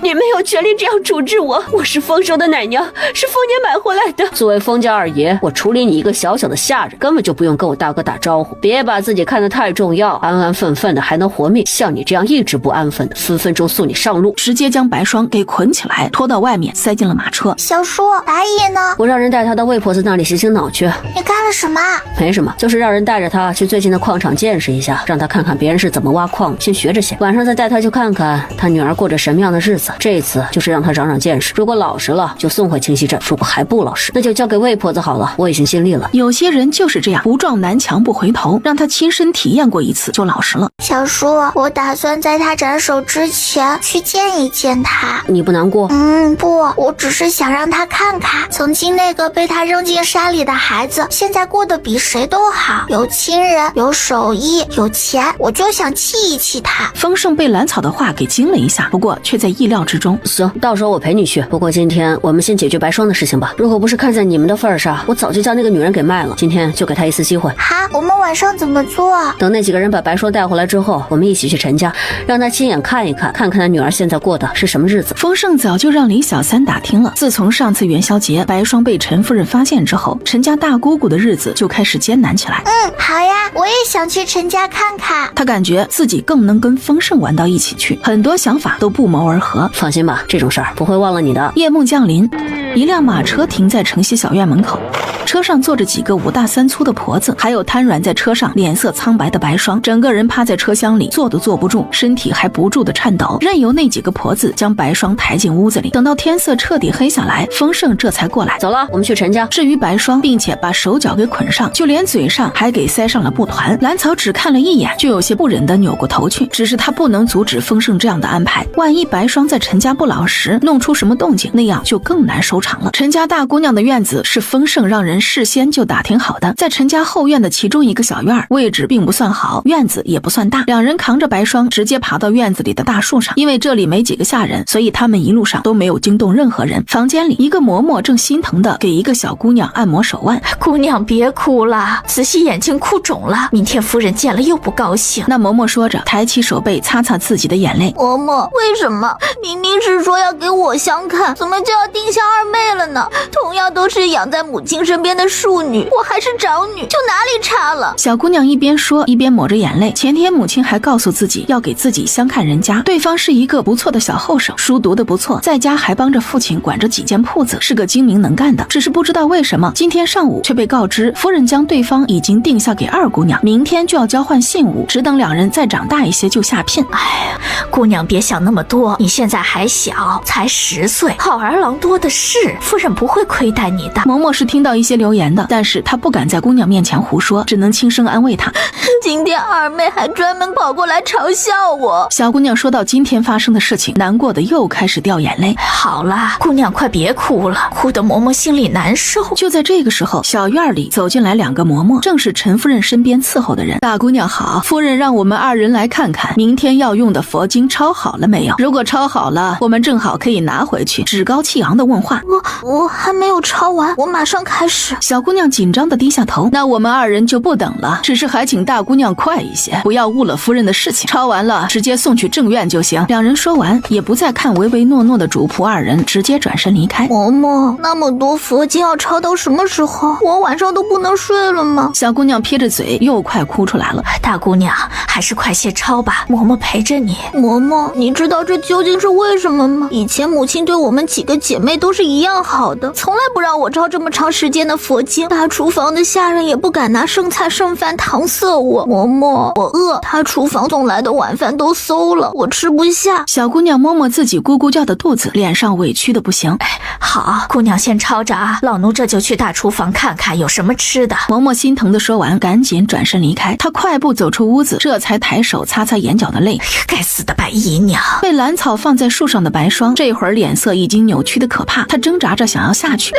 你没有权利这样处置我。我是丰收的奶娘，是丰年买回来的。作为丰家二爷，我处理你一个小小的下人，根本就不用跟我大哥打招呼。别把自己看得太重要，安安分分的还能活命。像你这样一直不安分的，分分钟送你上路。直接将白霜给捆起来，拖到外面，塞进了马车。小叔，白姨呢？我让人带她到魏婆子那里洗洗脑去。你干了什么？没什么，就是让人带着她去最近的矿场见识一下，让她看看别人是怎么挖矿，先学着些。晚上再带她去看看她女儿过着什么样的日子。这次就是让她长长见识，如果老实了就送回清溪镇，如果还不老实，那就交给魏婆子好了。我已经尽力了。有些人就是这样，不撞南墙不回头。头，让他亲身体验过一次就老实了。小叔，我打算在他斩首之前去见一见他。你不难过？不，我只是想让他看看，曾经那个被他扔进山里的孩子，现在过得比谁都好，有亲人，有手艺，有钱，我就想气一气他。丰盛被兰草的话给惊了一下，不过却在意料之中。行，到时候我陪你去。不过今天我们先解决白霜的事情吧。如果不是看在你们的份上，我早就将那个女人给卖了。今天就给她一次机会。好，我们晚上怎么做？等那几个人把白霜带回来之后，我们一起去陈家，让他亲眼看一看，看看他女儿现在过的是什么日子。丰盛早就让李小三打听了，自从上次元宵节白霜被陈夫人发现之后，陈家大姑姑的日子就开始艰难起来。好呀，我也想去陈家看看。他感觉自己更能跟丰盛玩到一起去，很多想法都不谋而合。放心吧，这种事儿不会忘了你的。夜幕降临，一辆马车停在城西小院门口，车上坐着几个5大3粗的婆子，还有瘫软在车上脸色苍白的白霜，整个人趴在车厢里，坐都坐不住，身体还不住的颤抖，任由那几个婆子将白霜抬进屋子里。等到天色彻底黑下来，丰盛这才过来。走了，我们去陈家。至于白霜，并且把手脚给捆上，就连嘴上还给塞上了布团。兰草只看了一眼，就有些不忍地扭过头去。只是他不能阻止丰盛这样的安排，万一白霜在陈家不老实，弄出什么动静，那样就更难收场了。陈家大姑娘的院子是丰盛让人事先就打听好的，在陈家后院的其中一个小院，位置并不算好，院子也不算大。两人扛着白霜直接爬到院子里的大树上，因为这里没几个下人，所以他们一路上都没有惊动任何人。房间里，一个嬷嬷正心疼的给一个小姑娘按摩手腕。姑娘别哭了，仔细眼睛哭肿了，明天夫人见了又不高兴。那嬷嬷说着，抬起手背擦擦自己的眼泪。嬷嬷，为什么明明是说要给我相看，怎么就要定下二妹了呢？同样都是养在母亲身边的庶女，我还是长女，就哪里差了？小姑娘一边说一边抹着眼泪。前天母亲还告诉自己要给自己相看人家，对方是一个不错的小后生，书读得不错，在家还帮着父亲管着几间铺子，是个精明能干的。只是不知道为什么今天上午却被告知夫人将对方已经定下给二姑娘，明天就要交换信物，只等两人再长大一些就下聘。哎呀，姑娘别想那么多，你现在还小，才10岁，好儿郎多的是，夫人不会亏待你的。嬷嬷是听到一些流言的，但是她不敢在姑娘面前胡说，只能轻声安慰她。今天二妹还专门跑过来嘲笑我。小姑娘说到今天发生的事情，难过的又开始掉眼泪。好了，姑娘快别哭了，哭得嬷嬷心里难受。就在这个时候，小院里走进来2个嬷嬷，正是陈夫人身边伺候的人。大姑娘好，夫人让我们2人来看看明天要用的佛经抄好了没有，如果抄好了，我们正好可以拿回去。趾高气扬的问话。我还没有抄完，我马上开始。小姑娘紧张的低下头。那我们2人就不等了，只是还请大姑娘快一些，不要误了夫人的事情。抄完了直接送去正院就行。两人说完，也不再看唯唯诺诺的主仆2人，直接转身离开。嬷嬷，那么多佛经要抄到什么时候？我晚上都不能睡了吗？小姑娘撇着嘴，又快哭出来了。大姑娘，还是快些抄吧，嬷嬷陪着你。嬷嬷，你知道这究竟是为什么吗？以前母亲对我们几个姐妹都是一样好的，从来不让我抄这么长时间的佛经。大厨房的下人也不敢拿剩菜剩饭搪塞我。嬷嬷，我饿，大厨房送来的晚饭都馊了，我吃不下。小姑娘摸摸自己咕咕叫的肚子，脸上委屈的不行。好，姑娘先抄着啊，老奴这就去大厨房看看有什么吃的。嬷嬷心疼的说完，赶紧转身离开。她快步走出屋子，这才抬手擦擦眼角的泪。该死的白姨娘！被兰草放在树上的白霜，这会儿脸色已经扭曲的可怕，她挣扎着想要下去。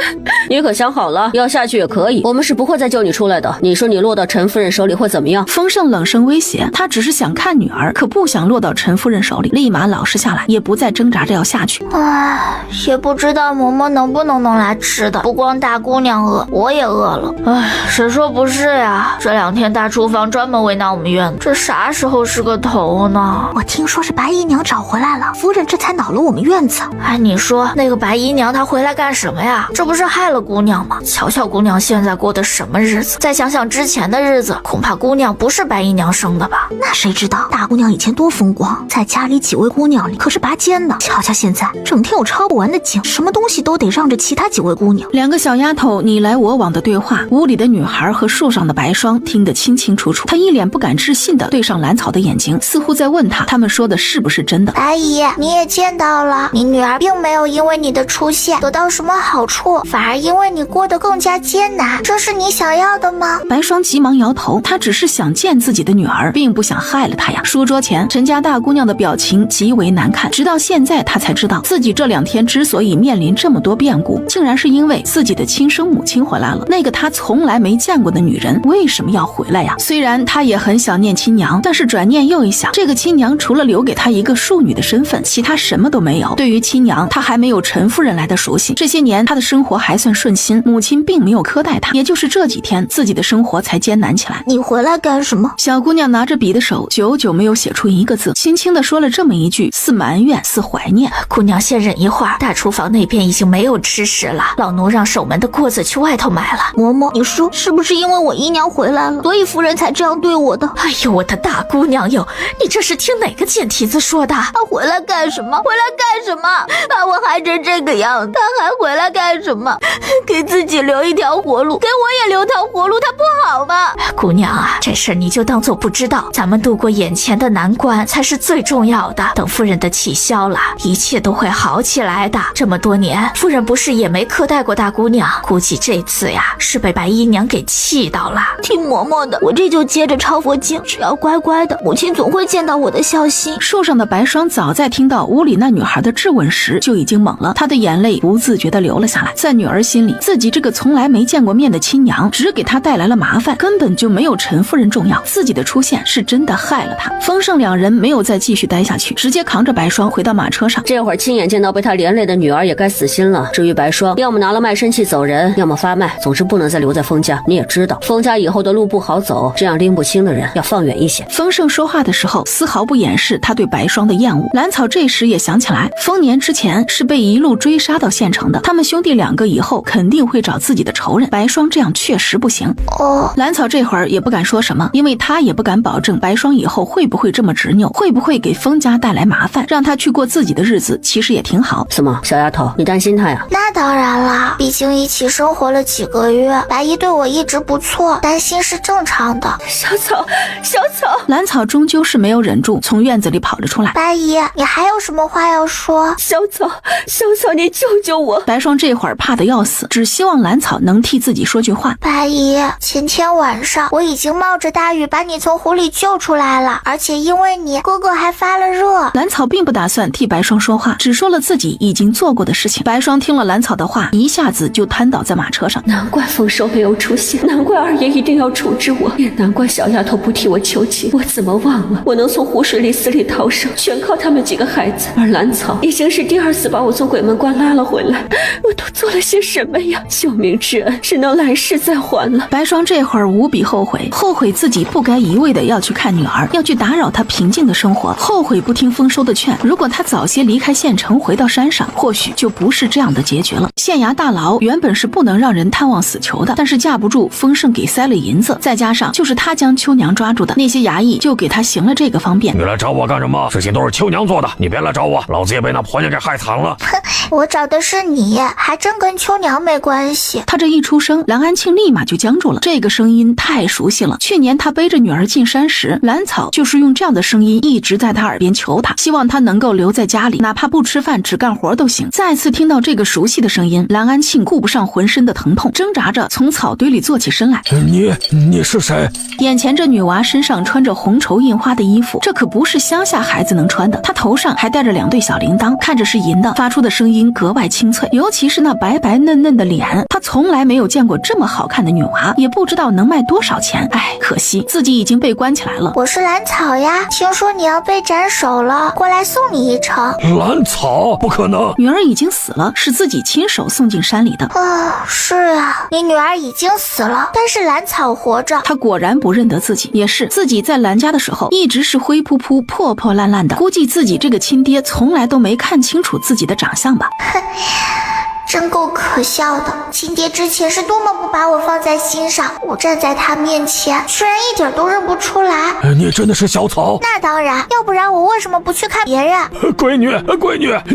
你可想好了，要下去也可以，我们是不会再救你出来的。你说你落到陈夫人手里会怎么样？丰盛冷声威胁，他只是想看女儿，可不想落到陈夫人手里，立马老实下来，也不再挣扎着要下去。也不知道嬷嬷能不能弄来吃的，不光大姑娘饿，我也饿了。谁说不是呀？这2天大厨房专门为难我们院子，这啥时候是个头呢？我听说是白姨娘找回来了，夫人这才恼了我们院子。你说那个白姨娘她回来干什么呀？这不是害了姑娘吗？瞧瞧姑娘现在过的什么日子，再想想之前的日子，恐怕姑娘不是白姨娘生的吧？那谁知道大姑娘以前多风光，在家里几位姑娘里可是拔尖的。瞧瞧现在，整天有抄不完的经，什么东西都得让着其他几位姑娘。2个小丫头你来我往的对话，屋里的女孩和树上的白霜听得清清楚楚。她一脸不敢置信地对上兰草的眼睛，似乎在问她他们说的是不是真的。白姨，你也见到了，你女儿并没有因为你的出现得到什么好处，反而因为你过得更加艰难，这是你想要的吗？白霜急忙摇头，她只是想见自己的女儿，并不想害了她呀。书桌前，陈家大姑娘的表情极为难看，直到现在她才知道，自己这2天之所以面临这么多变故，竟然是因为自己的亲生母亲回来了。那个她从来没见过的女人为什么要回来呀？虽然她也很想念亲娘，但是转念又一想，这个亲娘除了留给她一个庶女的身份，其他什么都没有。对于亲娘，她还没有陈夫人来的熟悉。这些年她的生活还算顺心，母亲并没有苛待她，也就是这几天自己的生活才艰难起来。你回来干什么？小姑娘拿着笔的手久久没有写出一个字，轻轻地说了这么一句，似埋怨似怀念。姑娘先忍一会儿，大厨房那边已经没有吃食了，老奴让守门的锅子去外头买了。嬷嬷，你说是不是因为我姨娘回来了，所以夫人才这样对我的？哎呦，我的大姑娘哟，你这是听哪个贱蹄子说的？她回来干什么？回来干什么？把我害成这个样子，她还回来干什么？给自己留一条活路，给我也留条活路，她不好吗？姑娘啊，这事你就当做不知道，咱们度过眼前的难关才是最重要的。等夫人的气消了，一切都会好起来的。这么多年，夫人不是也没苛待过大姑娘，估计这次呀是被白姨娘给气到了。听嬷嬷的，我这就接着抄佛经，只要乖乖的，母亲总会见到我的孝心。树上的白霜早在听到屋里那女孩的质问时就已经懵了，她的眼泪不自觉地流了下来。在女儿心里，自己这个从来没见过面的亲娘只给她带来了麻烦，根本就没有陈夫人重要，自己的出现是真的害了她。丰盛2人没有再继续待下去，直接扛着白霜回到马车上。这会儿亲眼见到被他连累的女儿也该死心了。至于白霜，要么拿了卖身契走人，要么发卖，总之不能再留在封家。你也知道，封家以后的路不好走，这样拎不清的人要放远一些。丰盛说话的时候丝毫不掩饰他对白霜的厌恶。兰草这时也想起来，丰年之前是被一路追杀到县城的，他们兄弟2个以后肯定会找自己的仇人，白霜这样确实不行。兰草这会儿也不敢说什么，因为他也不敢保证白霜以后会不会这么执拗，会不会给封家带来麻烦，让他去过自己的日子其实也挺好。怎么，小丫头，你担心他呀？那当然啦，毕竟一起生活了几个月，白姨对我一直不错，担心是正常的。小草，小草，兰草终究是没有忍住，从院子里跑了出来。白姨，你还有什么话要说？小草，小草，你救救我！白霜这会儿怕得要死，只希望兰草能替自己说句话。白姨，前天晚上我已经冒着大雨把你从湖里救出来了，而且因为你，哥哥还发了热。兰草并不打算替白霜说话，只说了自己已经做过的事情。白霜听了兰草的话，一下子就瘫倒在马车上。难怪丰收没有出现，难怪二爷一定要处置我，也难怪小丫头不替我求情。我怎么忘了，我能从湖水里死里逃生，全靠他们几个孩子。而兰草已经是第2次把我从鬼门关拉了回来，我都做了些什么呀？救命之恩只能来世再还了。白霜这会儿无比后悔，后悔自己不该一味的要去看女儿，要去打扰她平静的生活，后悔不听丰收的劝。如果她早些离开县城回到山上，或许就不是这样的结局了。县衙大牢原本是不能让人探望死囚的，但是架不住丰盛给塞了银子，再加上就是他将秋娘抓住的，那些衙役就给他行了这个方便。你来找我干什么？事情都是秋娘做的，你别来找我，老子也被那婆娘给害惨了。哼，我找的是你，还真跟秋娘没关系。他这一出声，蓝安庆立马就僵住了，这个声音太熟悉了。去年他背着女儿进山时，兰草就是用这样的声音一直在他耳边求他，希望他能够留在家里，哪怕不吃饭只干活都行。再次听到这个熟悉的声音，蓝安庆顾不上浑身的疼痛，挣扎着从草堆里坐起身来。你是谁？眼前这女娃身上穿着红绸印花的衣服，这可不是乡下孩子能穿的。她头上还戴着2对小铃铛，看着是银的，发出的声音格外清脆，尤其是那白白嫩嫩的脸。她从来没有见过这么好看的女娃，也不知道能卖多少钱。哎，可惜自己已经被关起来了。我是兰草呀，听说你要被斩首了，过来送你一程。兰草？不可能，女儿已经死了，是自己亲手送进山里的。是啊，你女儿已经死了，但是兰草活着。她果然不认得自己，也是自己在兰家的时候一直是灰扑扑破破烂烂的，估计自己这个亲爹从来都没看清楚自己的长相吧。哼，真够可笑的，亲爹之前是多么不把我放在心上，我站在他面前居然一点都认不出来。你真的是小草？那当然，要不然我为什么不去看别人？闺女，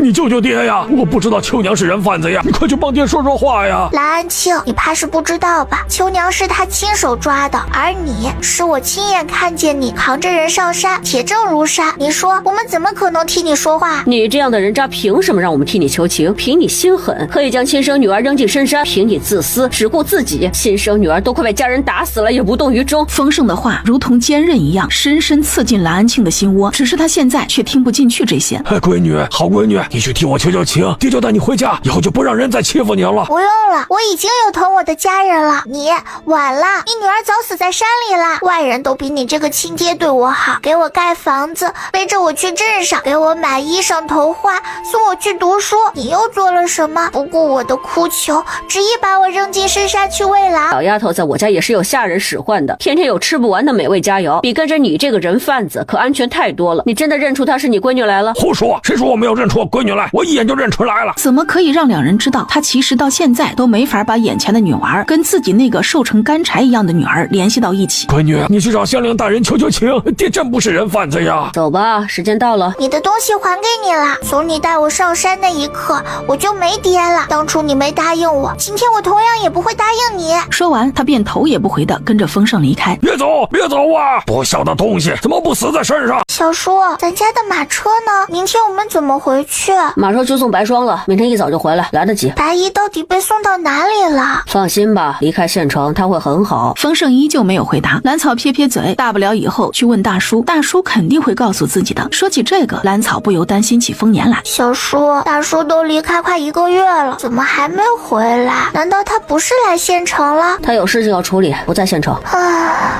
你救救爹呀！我不知道秋娘是人贩子呀，你快去帮爹说说话呀！蓝安庆，你怕是不知道吧，秋娘是他亲手抓的，而你是我亲眼看见你扛着人上山，铁证如山，你说我们怎么可能替你说话？你这样的人渣凭什么让我们替你求情？凭你心狠，可以将亲生女儿扔进深山，凭你自私只顾自己，亲生女儿都快被家人打死了也无动于衷。丰盛的话如同坚刃一样，深深刺进蓝安庆的心窝。只是他现在却听不进去这些。闺女，好闺女，你去替我求求情，爹就带你回家，以后就不让人再欺负你了。不用了，我已经有疼我的家人了。你晚了，你女儿早死在山里了。外人都比你这个亲爹对我好，给我盖房子，背着我去镇上，给我买衣裳头花，送我去读书。你又做了什么？不顾我的哭求，执意把我扔进深山去喂狼。小丫头在我家也是有下人使唤的，天天有吃不完的美味佳肴，比跟着你这个人贩子可安全太多了。你真的认出她是你闺女来了？胡说，谁说我没有认出我闺女来？我一眼就认出来了。怎么可以让两人知道他其实到现在都没法把眼前的女儿跟自己那个瘦成干柴一样的女儿联系到一起？闺女，你去找县令大人求求情，爹真不是人贩子呀。走吧，时间到了。你的东西还给你了。从你带我上山那一刻，我就没爹了。当初你没答应我，今天我同样也不会答应你。说完，他便头也不回的跟着丰盛离开。别走，别走啊！不孝的东西，怎么不死在身上？小叔，咱家的马车呢？明天我们怎么回去？马车去送白霜了，明天一早就回来，来得及。白姨到底被送到哪里了？放心吧，离开县城他会很好。丰盛依旧没有回答。兰草撇撇嘴，大不了以后去问大叔，大叔肯定会告诉自己的。说起这个，兰草不由担心起丰年来。小叔，大叔都离开快1个月了，怎么还没回来？难道他不是来县城了？他有事情要处理，不在县城。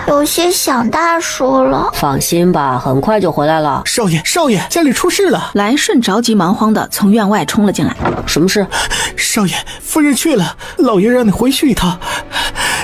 有些想大叔了。放心吧，很快就回来了。少爷，少爷，家里出事了！来顺着急忙慌的从院外冲了进来。什么事？少爷，夫人去了，老爷让你回去一趟。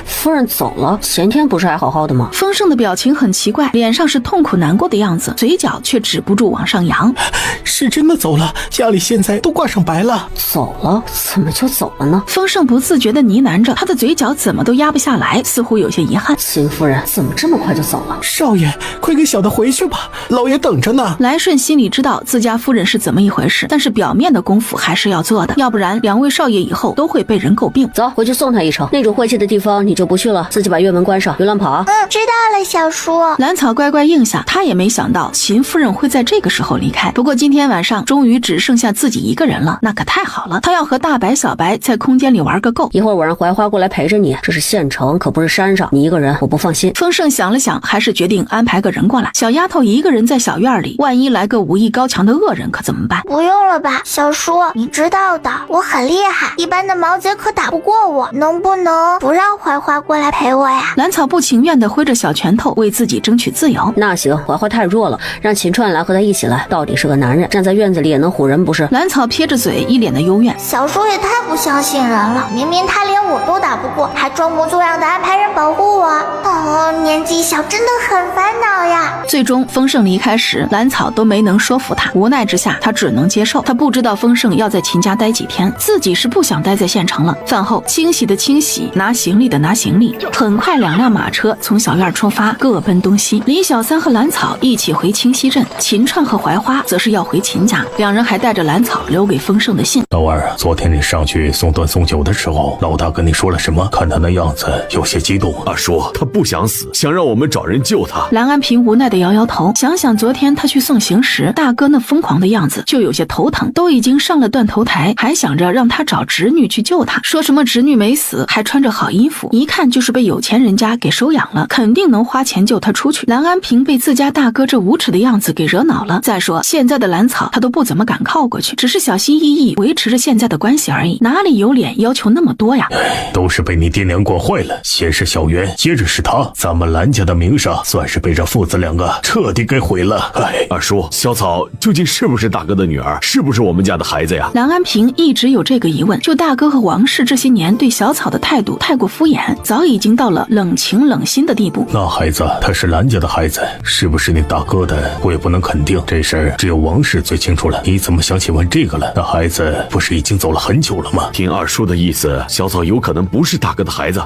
夫人走了，前天不是还好好的吗？丰盛的表情很奇怪，脸上是痛苦难过的样子，嘴角却止不住往上扬。是真的走了，家里现在都挂上白了。走了？怎么就走了呢？丰盛不自觉地呢喃着，他的嘴角怎么都压不下来，似乎有些遗憾。秦夫人怎么这么快就走了？少爷，快给小的回去吧，老爷等着呢。来顺心里知道自家夫人是怎么一回事，但是表面的功夫还是要做的，要不然两位少爷以后都会被人诟病。走，回去送他一程。那种晦气的地方你就不去了，自己把院门关上，别乱跑啊。知道了，小叔。兰草乖乖应下，他也没想到秦夫人会在这个时候离开。不过今天晚上终于只剩下自己一个人了，那可太好了。他要和大白、小白在空间里玩个够。一会儿我让槐花过来陪着你，这是县城，可不是山上，你一个人我不放心。丰盛想了想，还是决定安排个人过来。小丫头一个人在小院里，万一来个武艺高强的恶人可怎么办？不用了吧，小叔，你知道的，我很厉害，一般的毛贼可打不过我，能不能不让槐花过来陪我呀？兰草不情愿地挥着小拳头为自己争取自由。那行，槐花太弱了，让秦川来和他一起来，到底是个男人，站在院子里也能唬人不是？兰草撇着嘴，一脸的幽怨。小叔也太不相信人了，明明他连我都打不过，还装模作样的安排人保护我。年纪小真的很烦恼呀。最终丰盛离开时，兰草都没能说服他，无奈之下他只能接受。他不知道丰盛要在秦家待几天，自己是不想待在县城了。饭后清洗的清洗，拿行李的拿行李。很快2辆马车从小院出发，各奔东西。李小三和兰草一起回清溪镇，秦川和槐花则是要回秦家。两人还带着兰草留给丰盛的信。老二，昨天你上去送端送酒的时候，老大跟你说了什么？看他那样子有些激动。二叔，他不想死，想让我们找人救他。蓝安平无奈地摇摇头，想想昨天他去送行时，大哥那疯狂的样子，就有些头疼。都已经上了断头台，还想着让他找侄女去救他，说什么侄女没死，还穿着好衣服，一看就是被有钱人家给收养了，肯定能花钱救他出去。蓝安平被自家大哥这无耻的样子给惹恼了。再说现在的兰草他都不怎么敢靠过去，只是小心翼翼维持着现在的关系而已，哪里有脸要求那么多呀？都是被你爹娘惯坏了，先是小袁，接着是他，咱们兰家的名声算是被这父子两个彻底给毁了。二叔，小草究竟是不是大哥的女儿，是不是我们家的孩子呀？蓝安平一直有这个疑问，就大哥和王氏这些年对小草的态度太过敷衍，早已经到了冷情冷心的地步。那孩子他是兰家的孩子，是不是你大哥的，我也不能肯定，这事儿只有王氏最清楚了。你怎么想起问这个了？那孩子不是已经走了很久了吗？听二叔的意思，小草有可能不是大哥的孩子。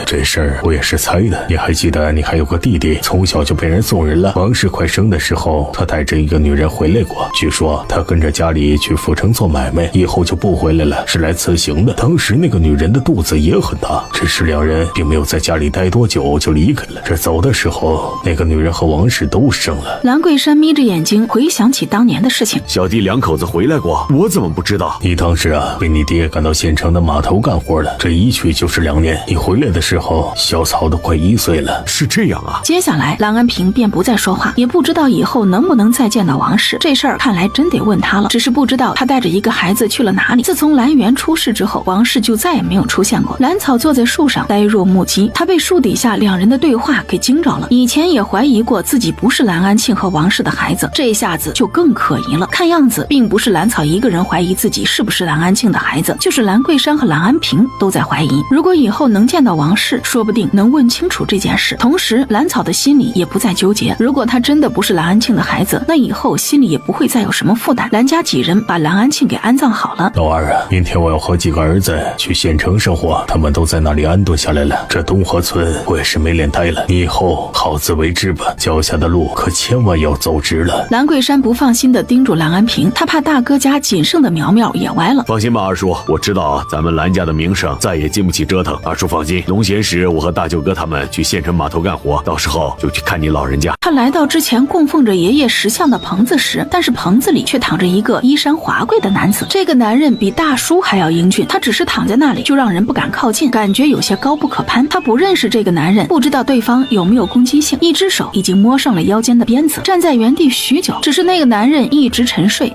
这事儿我也是猜的。你还记得你还有个弟弟，从小就被人送人了。王氏快生的时候，他带着一个女人回来过，据说他跟着家里去府城做买卖，以后就不回来了，是来辞行的。当时那个女人的肚子也很大，只是两人人并没有在家里待多久就离开了。这走的时候，那个女人和王氏都生了。兰桂山眯着眼睛回想起当年的事情。小弟两口子回来过，我怎么不知道？你当时啊，被你爹赶到县城的码头干活了，这一去就是2年。你回来的时候，小草都快1岁了。是这样啊？接下来，郎安平便不再说话，也不知道以后能不能再见到王氏。这事儿看来真得问他了，只是不知道他带着一个孩子去了哪里。自从兰园出事之后，王氏就再也没有出现过。兰草坐在树上呆若木鸡，他被树底下2人的对话给惊着了。以前也怀疑过自己不是兰安庆和王氏的孩子，这下子就更可疑了。看样子并不是兰草一个人怀疑自己是不是兰安庆的孩子，就是兰桂山和兰安平都在怀疑。如果以后能见到王氏，说不定能问清楚这件事。同时兰草的心里也不再纠结，如果他真的不是兰安庆的孩子，那以后心里也不会再有什么负担。兰家几人把兰安庆给安葬好了。老二啊，明天我要和几个儿子去县城生活，他们都在那里安顿下来了。这东河村我也是没脸待了，你以后好自为之吧，脚下的路可千万要走直了。兰桂山不放心地叮嘱兰安平，他怕大哥家仅剩的苗苗也歪了。放心吧，二叔，我知道咱们兰家的名声再也经不起折腾。二叔放心，农闲时我和大舅哥他们去县城码头干活，到时候就去看你老人家。他来到之前供奉着爷爷石像的棚子时，但是棚子里却躺着一个衣衫华贵的男子。这个男人比大叔还要英俊，他只是躺在那里就让人不敢靠近，感觉有些高不可攀。他不认识这个男人，不知道对方有没有攻击性，一只手已经摸上了腰间的鞭子，站在原地许久。只是那个男人一直沉睡。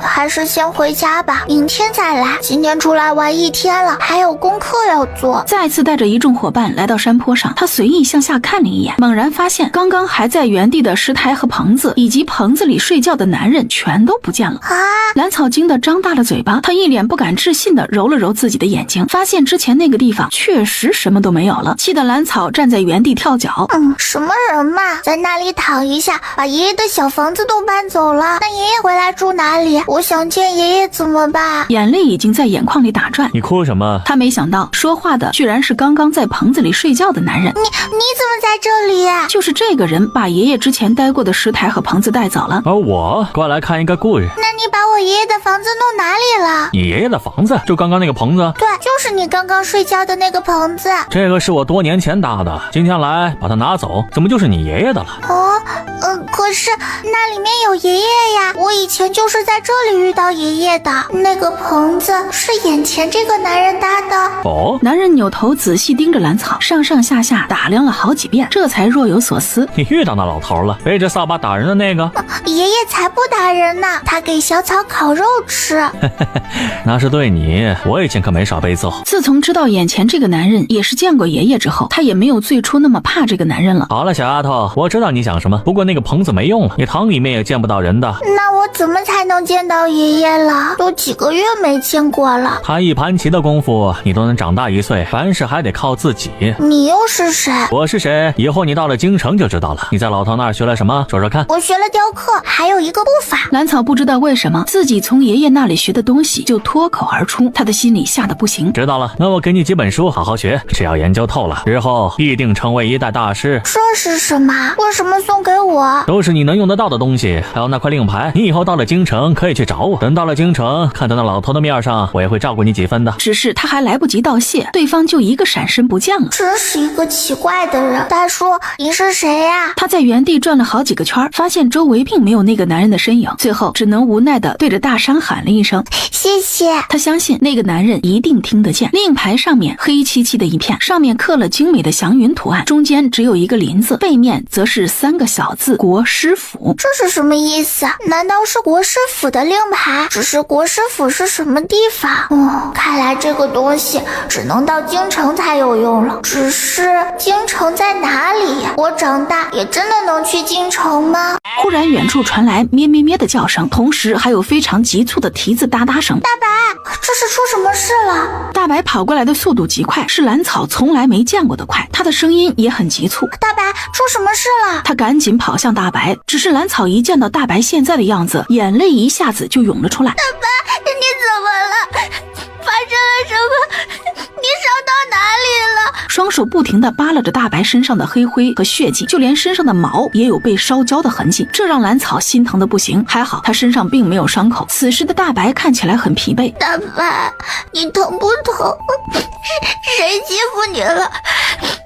还是先回家吧，明天再来。今天出来玩1天了，还有功课要做。再次带着一众伙伴来到山坡上，他随意向下看了一眼，猛然发现刚刚还在原地的石台和棚子，以及棚子里睡觉的男人全都不见了。兰草惊得张大了嘴巴，他一脸不敢置信地揉了揉自己的眼睛，发现之前那个地方确实什么都没有了，气得兰草站在原地跳脚。什么人嘛，在那里躺一下，把爷爷的小房子都搬走了，那爷爷回来住哪里？我想见爷爷怎么办？眼泪已经在眼眶里打转。你哭什么？他没想到说话的居然是刚刚在棚子里睡觉的男人。你怎么在这里？就是这个人把爷爷之前待过的石台和棚子带走了。而我过来看一个故事。那你把我爷爷的房子弄哪里了？你爷爷的房子就刚刚那个棚子？对，就是你刚刚睡觉的那个棚子。这个是我多年前搭的，今天来把它拿走，怎么就是你爷爷的了？可是那里面有爷爷呀，我以前就是在这里遇到爷爷的。那个棚子是眼前这个男人搭的。男人扭头仔细盯着兰草，上上下下打量了好几遍，这才若有所思。你遇到那老头了，背着扫把打人的那个？爷爷才不打人呢，他给小草烤肉吃。那是对你，我以前可没少被揍。自从知道眼前这个男人也是见过爷爷之后，他也没有最初那么怕这个男人了。好了，小丫头，我知道你想什么，不过那个棚子没用了，你堂里面也见不到人的。那我怎么才能见到爷爷了？都几个月没见过了。他一盘棋的功夫，你都能长大1岁，凡事还得靠自己。你又是谁？我是谁？以后你到了京城就知道了。你在老头那儿学了什么？说说看。我学了雕刻，还有一个步法。兰草不知道为什么自己从爷爷那里学的东西就脱口而出，他的心里吓得不行。知道了，那我给你几本书，好好学，只要研究透了，日后必定成为一代大师。这是什么？为什么送给我？都是你能用得到的东西，还有那块令牌，你以后到了京城可以去找我。等到了京城，看到那老头的面上，我也会照顾你几分的。只是他还来不及道谢，对方就一个闪身不见了。真是一个奇怪的人。大叔，你是谁呀？他在原地转了好几个圈，发现周围并没有那个男人的身影，最后只能无奈地对着大山喊了一声谢谢。他相信那个男人一定听得见。令牌上面黑漆漆的一片，上面刻了精美的祥云图案，中间只有一个林字，背面则是3个小字国师府。这是什么意思？难道是国师府的令牌？只是国师府是什么地方？看来这个东西只能到京城才有用了。只是京城在哪里呀？我长大也真的能去京城吗？忽然远处传来咩咩咩的叫声，同时还有非常急促的蹄子哒哒声。大白，这是出什么事了？大白跑过来的速度极快，是兰草从来没见过的快，他的声音也很急促。大白，出什么事了？他赶紧跑向大白，只是兰草一见到大白现在的样子，眼泪一下子就涌了出来。大白，你怎么了？发生了什么？你烧到哪里了？双手不停地扒拉着大白身上的黑灰和血迹，就连身上的毛也有被烧焦的痕迹，这让兰草心疼的不行。还好他身上并没有伤口。此时的大白看起来很疲惫。大白，你疼不疼？谁欺负你了？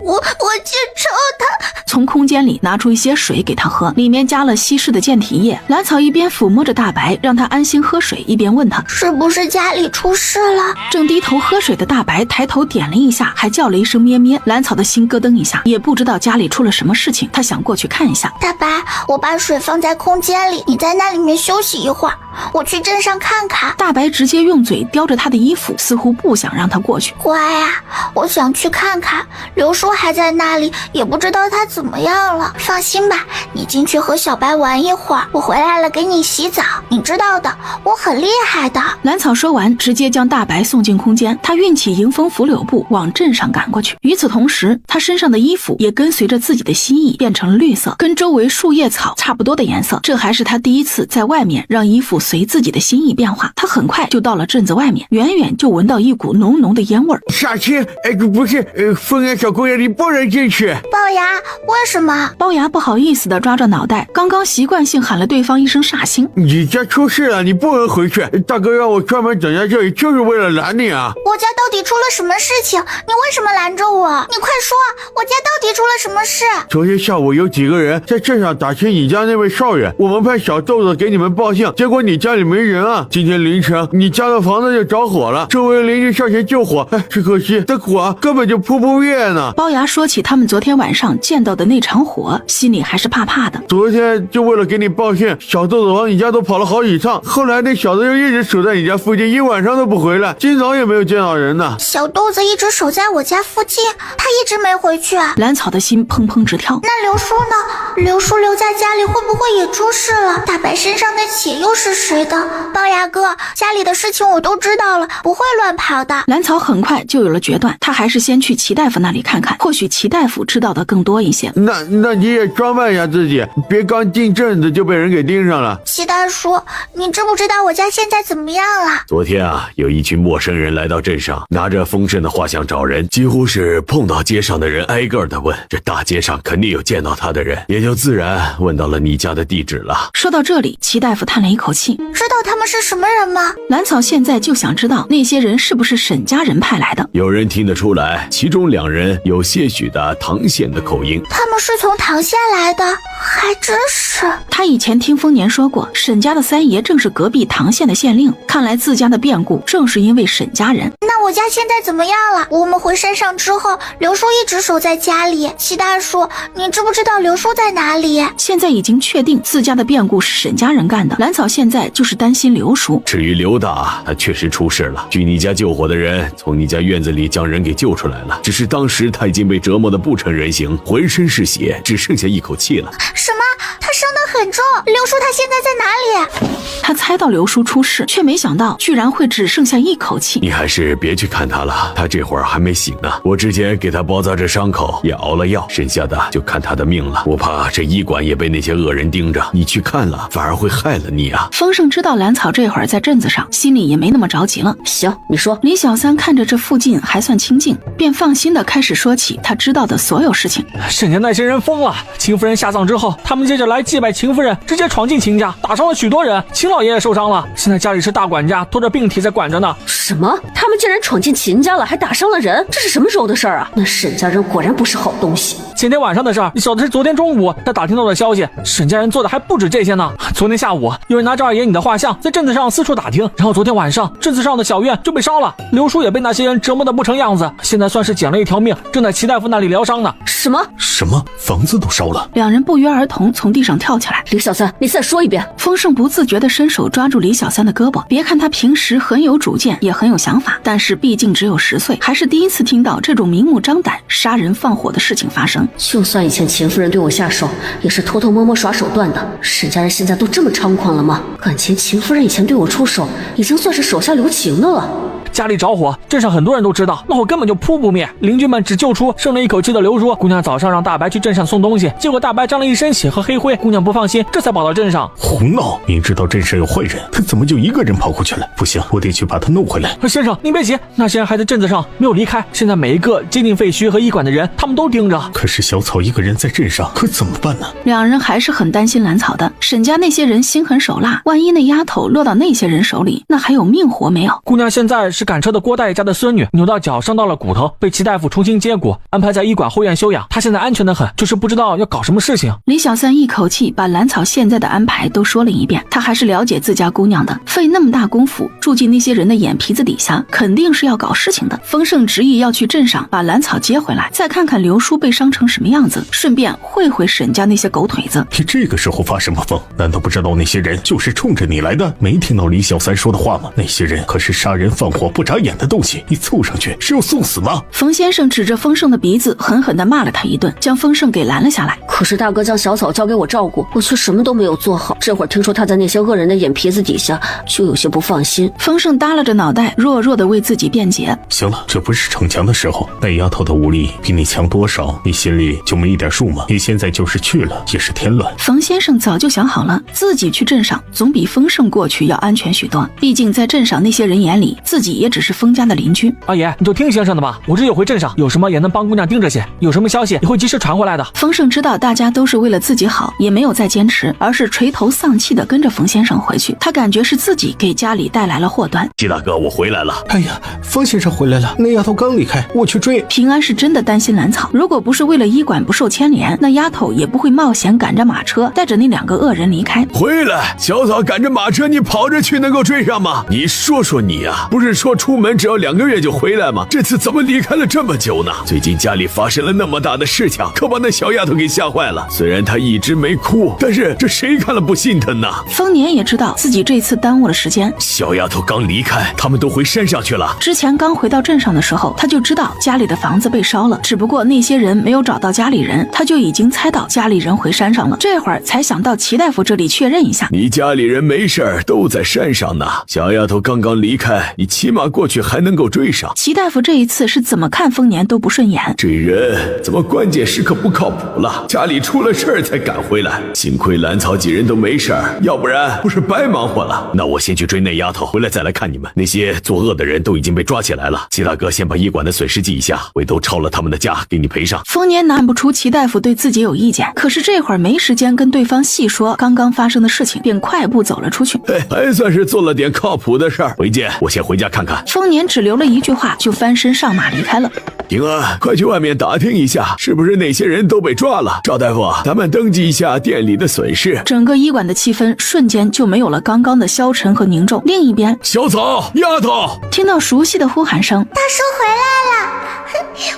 我去抽他。从空间里拿出一些水给他喝，里面加了稀释的健体液。兰草一边抚摸着大白，让他安心喝水，一边问他是不是家里出事了。正低头喝水的大白抬头点了一下，还叫了一声咩咩。兰草的心咯噔一下，也不知道家里出了什么事情，他想过去看一下。大白，我把水放在空间里，你在那里面休息一会儿，我去镇上看看。大白直接用嘴叼着他的衣服，似乎不想让他过去。乖啊，我想去看看，刘叔还在那里，也不知道他怎么样了。放心吧，你进去和小白玩一会儿，我回来了给你洗澡，你知道的，我很厉害的。兰草说完，直接将大白送进空间，他运起迎风拂柳步往镇上赶过去。与此同时，他身上的衣服也跟随着自己的心意变成了绿色，跟周围树叶草差不多的颜色。这还是他第一次在外面让衣服随自己的心意变化。他很快就到了镇子外面，远远就闻到一股浓浓的烟味儿。下次，不是，风儿小姑娘，你不能进去。龅牙，为什么？龅牙不好意思地抓着脑袋，刚刚习惯性喊了对方一声煞星。你家出事了，你不能回去。大哥让我专门等在这里，就是为了拦你啊。我家到底出了什么事情？你为什么拦着我？你快说，我家到底出了什么事？昨天下午有几个人在镇上打听你家那位少爷，我们派小豆子给你们报信，结果你家里没人啊。今天凌晨你家的房子就着火了，周围邻居上前救火，只可惜这火根本就扑不灭呢。龅牙说起他们昨天晚上见到的那场火，心里还是怕怕的。昨天就为了给你报信，小豆子往你家都跑了好几趟，后来那小子又一直守在你家附近，一晚上都不回来，今早也没有见到人呢。小豆子一直守在我家附近，他一直没回去。兰草的心砰砰直跳。那刘叔呢？刘叔留在家里会不会也出事了？大白身上的血又是谁的？龅牙哥，家里的事情我都知道了，不会乱跑的。兰草很快就有了决断，他还是先去齐大夫那里看看，或许齐大夫知道的更多一些。那你也装扮一下自己，别刚进镇子就被人给盯上了。齐大叔，你知不知道我家现在怎么样了？昨天啊，有一群陌生人来到镇上，拿着丰盛的画像找人，几乎是碰到街上的人挨个的问，这大街上肯定有见到他的人，也就自然问到了你家的地址了。说到这里，齐大夫叹了一口气，知道他们是什么人吗？兰草现在就想知道那些人是不是沈家人派来的。有人听得出来，其中2人有些许的唐县的口音。他们是从唐县来的，还真是。他以前听丰年说过，沈家的三爷正是隔壁唐县的县令，看来自家的变故正是因为沈家人。那我家现在怎么样了？我们回山上之后，刘叔一直守在家里。齐大叔，你知不知道刘叔在哪里？现在已经确定自家的变故是沈家人干的，兰草现在就是担心刘叔。至于刘大，他确实出事了，据你家救火的人从你家院子里将人给救出来了，只是当时他已经被折磨得不成人形，浑身是血，只剩下一口气了。什么？他伤得很重？刘叔他现在在哪里？他猜到刘叔出事，却没想到居然会只剩下一口气。你还是别去看他了，他这会儿还没醒呢。我之前给他包扎着伤口，也熬了药，剩下的就看他的命了。我怕这医馆也被那些恶人盯着，你去看了反而会害了你啊。丰盛知道兰草这会儿在镇子上，心里也没那么着急了。行，你说。李小三看着这附近还算清静，便放心的开始说起他知道的所有事情。沈家那些人疯了，秦夫人下葬之后，他们接着来祭拜秦夫人，直接闯进秦家，打伤了许多人，秦老爷爷受伤了，现在家里是大管家拖着病体在管着呢。什么？他们竟然闯进秦家了，还打伤了人？这是什么时候的事儿啊？那沈家人果然不是好东西。前天晚上的事儿，小的是昨天中午他打听到的消息，沈家人做的还不止这些呢。昨天下午，有人拿着二爷你的画像在镇子上四处打听，然后昨天晚上镇子上的小院就被烧了，刘叔也被那些人折磨得不成样子，现在算是捡了一条命，正在齐大夫那里疗伤呢。什么？房子都烧了？两人不约而同从地上跳起来。李小三，你再说一遍。丰盛不自觉地伸手抓住李小三的胳膊，别看他平时很有主见，也很有想法，但是毕竟只有10岁，还是第一次听到这种明目张胆杀人放火的事情发生。就算以前秦夫人对我下手，也是偷偷摸摸耍手段的。沈家人现在都这么猖狂了吗？感情秦夫人以前对我出手，已经算是手下留情的了。家里着火，镇上很多人都知道，那火根本就扑不灭。邻居们只救出剩了一口气的刘叔。姑娘早上让大白去镇上送东西，结果大白沾了一身血和黑灰，姑娘不放心，这才跑到镇上。胡闹！明知道镇上有坏人，他怎么就一个人跑过去了？不行，我得去把他弄回来。先生，您别急，那些人还在镇子上没有离开，现在每一个接近废墟和医馆的人，他们都盯着。可是小草一个人在镇上，可怎么办呢？两人还是很担心兰草的。沈家那些人心狠手辣，万一那丫头落到那些人手里，那还有命活没有？姑娘现在是赶车的郭大爷家的孙女，扭到脚伤到了骨头，被齐大夫重新接骨，安排在医馆后院休养。她现在安全的很，就是不知道要搞什么事情。李小三一口气把兰草现在的安排都说了一遍，他还是了解自家姑娘的，费那么大功夫住进那些人的眼皮子底下，肯定是要搞事情的。丰盛执意要去镇上把兰草接回来，再看看刘叔被伤成什么样子，顺便会会沈家那些狗腿子。你这个时候发什么疯？难道不知道那些人就是冲着你来的？没听到李小三说的话吗？那些人可是杀人放火不眨眼的东西，你凑上去是要送死吗？冯先生指着丰盛的鼻子狠狠地骂了他一顿，将丰盛给拦了下来。可是大哥将小草交给我照顾，我却什么都没有做好。这会儿听说他在那些恶人的眼皮子底下，就有些不放心。丰盛耷拉着脑袋，弱弱地为自己辩解。行了，这不是逞强的时候。那丫头的武力比你强多少，你心里就没一点数吗？你现在就是去了，也是添乱。冯先生早就想好了，自己去镇上总比丰盛过去要安全许多。毕竟在镇上那些人眼里，自己也只是封家的邻居。阿爷，你就听先生的吧，我这就回镇上，有什么也能帮姑娘盯着些，有什么消息也会及时传回来的。丰盛知道大家都是为了自己好，也没有再坚持，而是垂头丧气地跟着冯先生回去。他感觉是自己给家里带来了祸端。季大哥，我回来了。哎呀，冯先生回来了，那丫头刚离开，我去追。平安是真的担心兰草，如果不是为了医馆不受牵连，那丫头也不会冒险赶着马车带着那2个恶人离开。回来，小草赶着马车，你跑着去能够追上吗？你说说你啊，不是说出门只要2个月就回来吗？这次怎么离开了这么久呢？最近家里发生了那么大的事情，可把那小丫头给吓坏了。虽然她一直没哭，但是这谁看了不心疼呢？丰年也知道自己这次耽误了时间。小丫头刚离开，他们都回山上去了。之前刚回到镇上的时候，他就知道家里的房子被烧了，只不过那些人没有找到家里人，他就已经猜到家里人回山上了。这会儿才想到齐大夫这里确认一下，你家里人没事儿，都在山上呢。小丫头刚刚离开，你起码过去还能够追上。齐大夫这一次是怎么看丰年都不顺眼，这人怎么关键时刻不靠谱了？家里出了事儿才赶回来，幸亏兰草几人都没事儿，要不然不是白忙活了。那我先去追那丫头，回来再来看你们。那些作恶的人都已经被抓起来了，齐大哥先把医馆的损失记一下，回头抄了他们的家给你赔上。丰年拿不出齐大夫对自己有意见，可是这会儿没时间跟对方细说刚刚发生的事情，便快步走了出去。还算是做了点靠谱的事儿。回见，我先回家看看。丰年只留了一句话，就翻身上马离开了。平安，快去外面打听一下，是不是那些人都被抓了？赵大夫，咱们登记一下店里的损失。整个医馆的气氛瞬间就没有了刚刚的消沉和凝重。另一边，小草，丫头，听到熟悉的呼喊声，大叔回来了，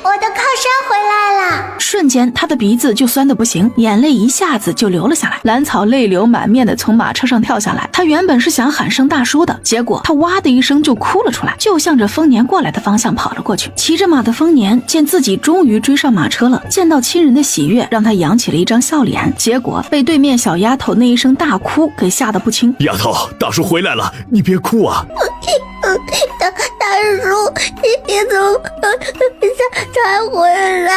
我的靠山回来了。瞬间他的鼻子就酸得不行，眼泪一下子就流了下来。兰草泪流满面的从马车上跳下来，他原本是想喊声大叔的，结果他哇的一声就哭了出来，就向着丰年过来的方向跑了过去。骑着马的丰年见自己终于追上马车了，见到亲人的喜悦让他扬起了一张笑脸，结果被对面小丫头那一声大哭给吓得不轻。丫头，大叔回来了，你别哭啊。大叔，你怎么才回来？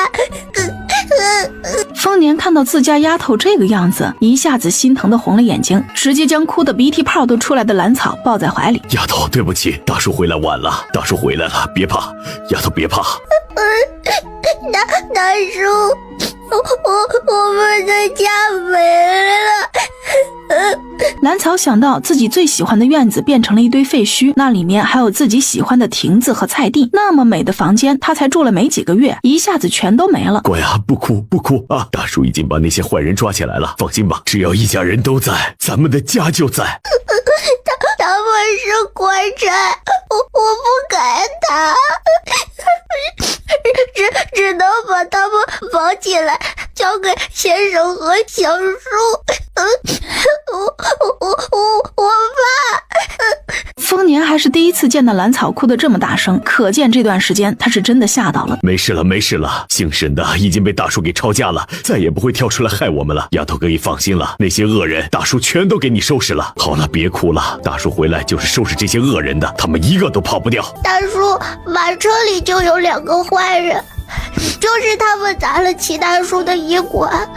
丰年看到自家丫头这个样子，一下子心疼的红了眼睛，直接将哭得鼻涕泡都出来的兰草抱在怀里。丫头，对不起，大叔回来晚了，大叔回来了，别怕，丫头别怕。大叔，我们的家没了。兰草想到自己最喜欢的院子变成了一堆废墟，那里面还有自己喜欢的亭子和菜地，那么美的房间他才住了没几个月，一下子全都没了。乖啊，不哭不哭啊！大叔已经把那些坏人抓起来了，放心吧，只要一家人都在，咱们的家就在。他们是怪差，我不敢打，只能把他们绑起来，交给先生和小叔。我怕。丰年还是第一次见到兰草哭得这么大声，可见这段时间他是真的吓到了。没事了没事了，姓沈的已经被大叔给抄家了，再也不会跳出来害我们了。丫头可以放心了，那些恶人大叔全都给你收拾了。好了，别哭了，大叔回来就是收拾这些恶人的，他们一个都跑不掉。大叔，马车里就有2个坏人，就是他们砸了齐大叔的医馆。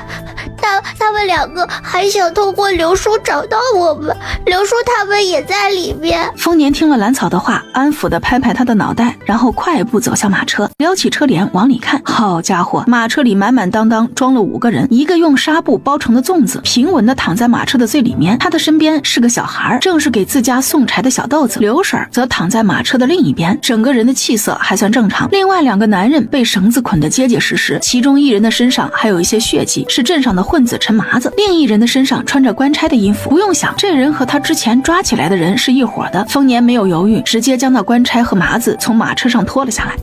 他们两个还想通过刘叔找到我们，刘叔他们也在里面。丰年听了兰草的话，安抚地拍拍他的脑袋，然后快步走向马车，撩起车帘往里看。好家伙，马车里满满当当装了5个人，一个用纱布包成的粽子平稳地躺在马车的最里面，他的身边是个小孩，正是给自家送柴的小豆子。刘婶则躺在马车的另一边，整个人的气色还算正常。另外2个男人被绳子捆得结结实实，其中一人的身上还有一些血迹，是镇上的混子陈麻子，另一人的身上穿着官差的衣服。不用想，这人和他之前抓起来的人是一伙的。丰年没有犹豫，直接将那官差和麻子从马车上拖了下来。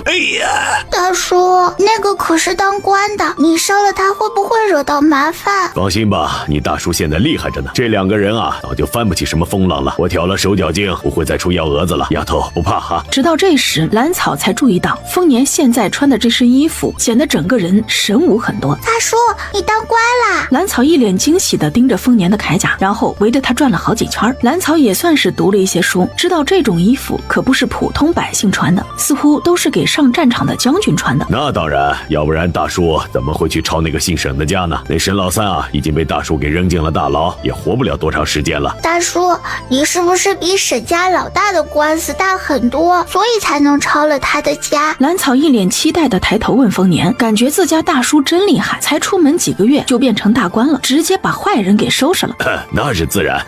哎呀，大叔，那个可是当官的，你烧了他会不会惹到麻烦？放心吧，你大叔现在厉害着呢。这2个人啊，早就翻不起什么风浪了。我挑了手脚筋，不会再出幺蛾子了。丫头不怕哈。直到这时，兰草才注意到丰年现在穿的这身衣服显得整个人神武很多。大叔，你当官啦！兰草一脸惊喜地盯着丰年的铠甲，然后围着他转了好几圈。兰草也算是读了一些书，知道这种衣服可不是普通百姓穿的，似乎都是给上战场的将军穿的。那当然，要不然大叔怎么会去抄那个姓沈的家呢？那沈老三啊，已经被大叔给扔进了大牢，也活不了多长时间了。大叔，你是不是比沈家老大的官司大很多，所以才能抄了他的家？兰草一脸期待地抬头问丰年，感觉自家大叔真厉害，才出门几个月就变成大官了，直接把坏人给收拾了。那是自然。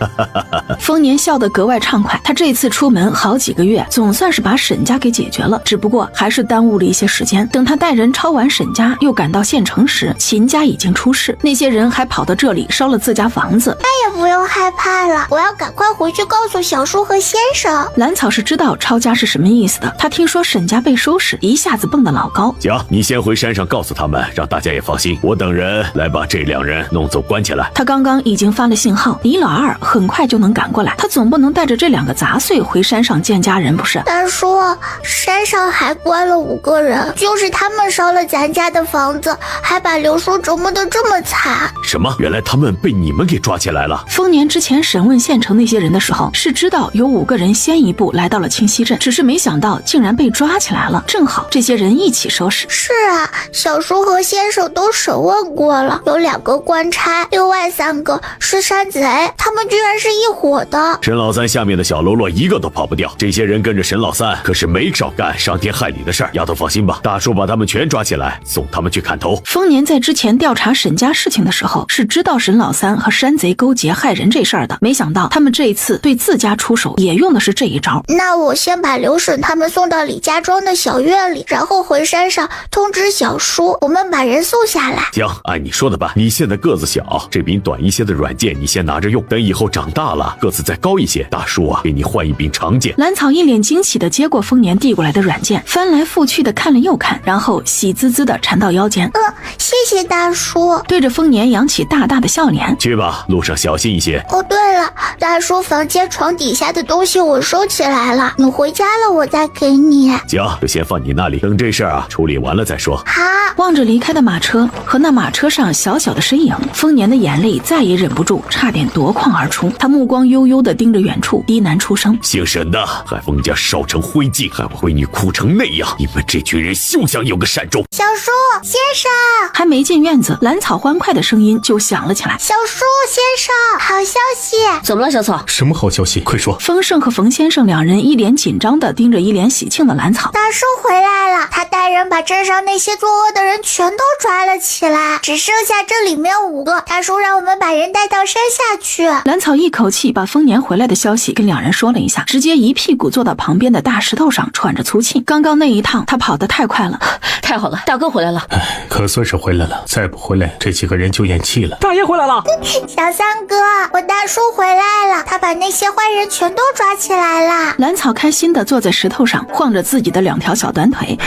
丰年笑得格外畅快，他这次出门好几个月，总算是把沈家给解决了，只不过还是耽误了一些时间。等他带人抄完沈家，又赶到县城时，秦家已经出事，那些人还跑到这里烧了自家房子。再也不用害怕了，我要赶快回去告诉小叔和先生。兰草是知道抄家是什么意思的，他听说沈家被收拾，一下子蹦得老高。行，你先回山上告诉他们，让大家也放心，我等人来把这2人弄走关起来。他刚刚已经发了信号，李老二很快就能赶过来，他总不能带着这2个杂碎回山上见家人不是？大叔，山上还关了5个人，就是他们烧了咱家的房子，还把刘叔折磨得这么惨。什么？原来他们被你们给抓起来了？丰年之前审问县城那些人的时候，是知道有5个人先一步来到了清溪镇，只是没想到竟然被抓起来了，正好这些人一起收拾。是啊，小叔和先生都审问过了，有2个官差，另外3个是山贼，他们居然是一伙的。沈老三下面的小喽啰一个都跑不掉，这些人跟着沈老三可是没少干伤天害理的事儿。丫头放心吧，大叔把他们全抓起来，送他们去砍头。丰年在之前调查沈家事情的时候，是知道沈老三和山贼勾结害人这事儿的，没想到他们这一次对自家出手也用的是这一招。那我先把刘婶他们送到李家庄的小院里，然后回山上通知小叔，我们把人送下来。行，按你说的办。你现在个子小，这柄短一些的软剑你先拿着用，等以后长大了个子再高一些，大叔啊给你换一柄长剑。兰草一脸惊喜地接过丰年递过来的软剑，翻来覆去的看了又看，然后喜滋滋地缠到腰间。谢谢大叔。对着丰年扬起大大的笑脸。去吧，路上小心一些。哦，对了，大叔房间床底下的东西我收起来了，你回家了我再给你。行，就先放你那里，等这事儿啊处理完了再说。好。望着离开的马车和那马车上小小的身影，丰年的眼泪再也忍不住，差点夺眶而出。他目光悠悠地盯着远处，低喃出声：姓沈的，害封家烧成灰烬，害我闺女哭成那样，你们这群人休想有个善终。小叔先生。还没进院子，兰草欢快的声音就响了起来：小叔先生，好消息。怎么了，小草？什么好消息？快说。丰盛和冯先生2人一脸紧张地盯着一脸喜庆的兰草。大叔回来了，他带人把镇上那些作恶的人全都抓了起来，只剩下这里面5个。大叔让我们把人带到山下去。兰草一口气把丰年回来的消息跟2人说了一下，直接一屁股坐到旁边的大石头上喘着粗气。刚刚那一趟他跑得太快了。太好了，大哥回来了。可算是回来了，再不回来这几个人就咽气了。大爷回来了。小三哥，我大叔回来了，他把那些坏人全都抓起来了。兰草开心地坐在石头上，晃着自己的2条小短腿。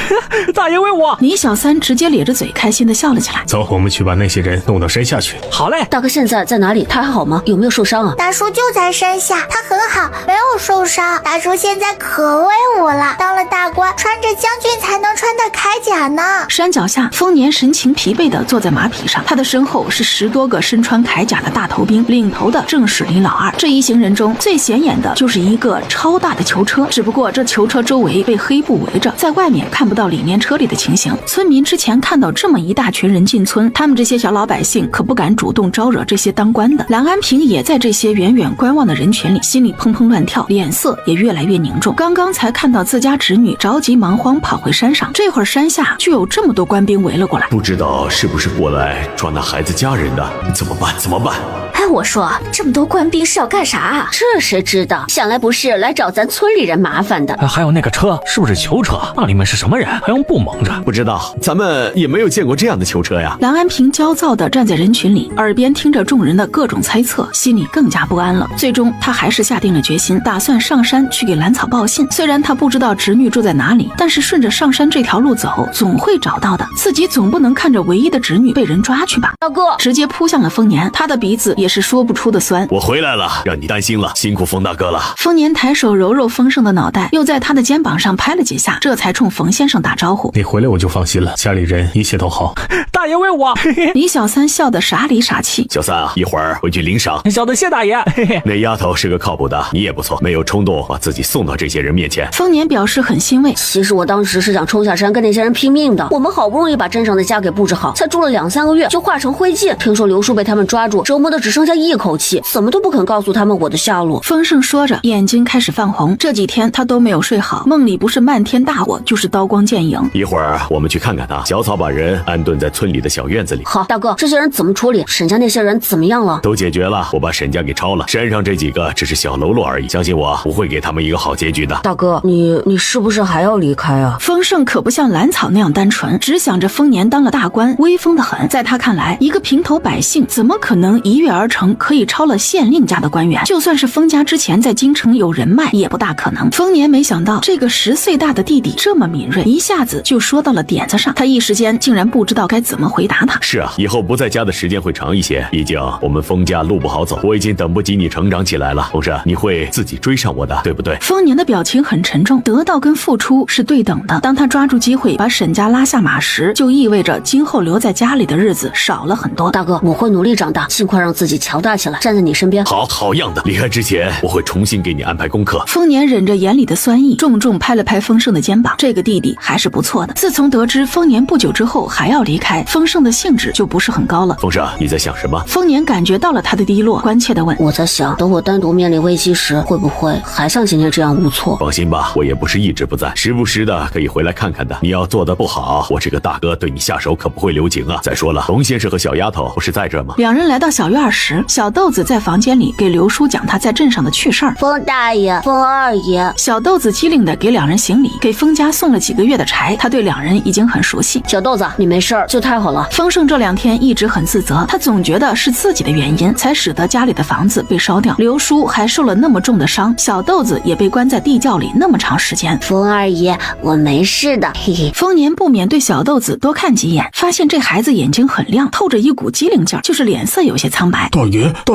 大爷为我。李小三直接咧着嘴开心地笑了起来。走，我们去把那些人弄到山下去。好嘞。大哥现在在哪里？他还好吗？有没有受伤啊？大叔就在山下，他很好，没有受伤。大叔现在可威武了，当了大官，穿着将军才能穿的铠甲呢？山脚下，丰年神情疲惫地坐在马匹上，他的身后是10多个身穿铠甲的大头兵，领头的正是李老二。这一行人中最显眼的就是一个超大的囚车，只不过这囚车周围被黑布围着，在外面看不到里面车里的情形。村民之前看到这么一大群人进村，他们这些小老百姓可不敢主动招惹这些当官的。蓝安平也在这些远远观望的人群里，心里砰砰乱跳，脸色也越来越凝重。刚刚才看到自家侄女着急忙慌跑回山上，这会儿山下就有这么多官兵围了过来，不知道是不是过来抓那孩子家人的？怎么办？怎么办？哎，我说这么多官兵是要干啥啊？这谁知道？想来不是来找咱村里人麻烦的。还有那个车是不是囚车？那里面是什么人？还用布蒙着？不知道，咱们也没有见过这样的囚车呀。蓝安平焦躁地站在人群里，耳边听着众人的各种猜测，心里更加不安了。最终他还是下定了决心，打算上山去给蓝草报信。虽然他不知道侄女住在哪里，但是顺着上山这条路走，总会找到的。自己总不能看着唯一的侄女被人抓去吧。大哥直接扑向了丰年，他的鼻子也是说不出的酸。我回来了，让你担心了，辛苦冯大哥了。丰年抬手揉揉丰盛的脑袋，又在他的肩膀上拍了几下，这才冲冯先生打招呼：你回来我就放心了，家里人一切都好。大爷为我。李小三笑得傻里傻气。小三啊，一会儿回去领赏。小的谢大爷。那丫头是个靠谱的，你也不错，没有冲动把自己送到这些人面前。丰年表示很欣慰。其实我当时是想冲下山跟那些人拼命的。我们好不容易把镇上的家给布置好，才住了2、3个月就化成灰烬。听说刘叔被他们抓住，折磨的只剩下一口气，怎么都不肯告诉他们我的下落。丰盛说着，眼睛开始泛红。这几天他都没有睡好，梦里不是漫天大火，就是刀光剑影。一会儿我们去看看他。小草把人安顿在村里的小院子里。好，大哥，这些人怎么处理？沈家那些人怎么样了？都解决了，我把沈家给抄了。山上这几个只是小喽啰而已，相信我不会给他们一个好结局的。大哥，你是不是还要离开啊？丰盛可不像蓝草那样单纯，只想着丰年当了大官，威风得很。在他看来，一个平头百姓怎么可能一跃而成可以抄了县令家的官员？就算是丰家之前在京城有人脉，也不大可能。丰年没想到这个10岁大的弟弟这么敏锐，一下子就说到了点子上。他一时间竟然不知道该怎么回答他。是啊，以后不在家的时间会长一些，毕竟我们丰家路不好走，我已经等不及你成长起来了。丰盛，你会自己追上我的，对不对？丰年的表情很沉重，得到跟付出是对等的。当他抓住机会把沈家拉下马时，就意味着今后留在家里的日子少了很多。大哥，我会努力长大，尽快让自己强大起来，站在你身边。好样的！离开之前，我会重新给你安排功课。丰年忍着眼里的酸意，重重拍了拍丰盛的肩膀。这个弟弟还是不错的。自从得知丰年不久之后还要离开，丰盛的兴致就不是很高了。丰盛，你在想什么？丰年感觉到了他的低落，关切地问：我在想，等我单独面临危机时，会不会还像今天这样无措？放心吧，我也不是一直不在，时不时的可以回来看看的。你要做得不好，我这个大哥对你下手可不会留情啊。再说了，龙先生和小丫头不是在这吗？两人来到小院时，小豆子在房间里给刘叔讲他在镇上的趣事儿。丰大爷，丰二爷。小豆子机灵地给两人行礼，给丰家送了几个月的柴。他对两人已经很熟悉。小豆子，你没事儿就太好了。丰盛这2天一直很自责，他总觉得是自己的原因才使得家里的房子被烧掉，刘叔还受了那么重的伤，小豆子也被关在地窖里那么长时间。丰二爷，我没事的，嘿嘿。丰年不免对小豆子多看几眼，发现这孩子眼睛很亮，透着一股机灵劲儿，就是脸色有些苍白。大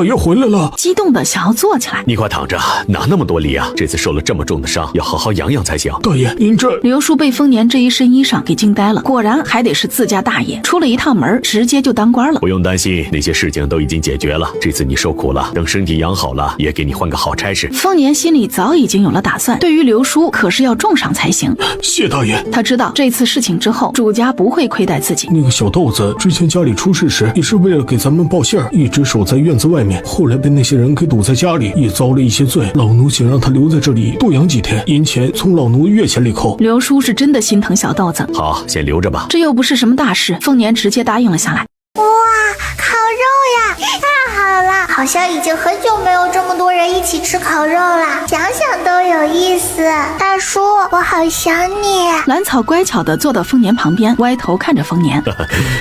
爷回来了！激动的想要坐起来。你快躺着，哪那么多力啊？这次受了这么重的伤，要好好养养才行。大爷，您这……刘叔被丰年这一身衣裳给惊呆了，果然还得是自家大爷，出了一趟门直接就当官了。不用担心，那些事情都已经解决了。这次你受苦了，等身体养好了，也给你换个好差事。丰年心里早已经有了打算，对于刘叔可是要重赏才行。谢大爷。他知道这次事情之后，主家不会亏待自己。那个小豆子之前家里出事时，也是为了给咱们报信儿，一直守在院子外面，后来被那些人给堵在家里，也遭了一些罪。老奴想让他留在这里多养几天，银钱从老奴月钱里扣。刘叔是真的心疼小豆子。好，先留着吧。这又不是什么大事，丰年直接答应了下来。哇，烤肉呀，太好了！好像已经很久没有这么多人一起吃烤肉了，想想都有意思。大叔，我好想你。兰草乖巧地坐到丰年旁边，歪头看着丰年。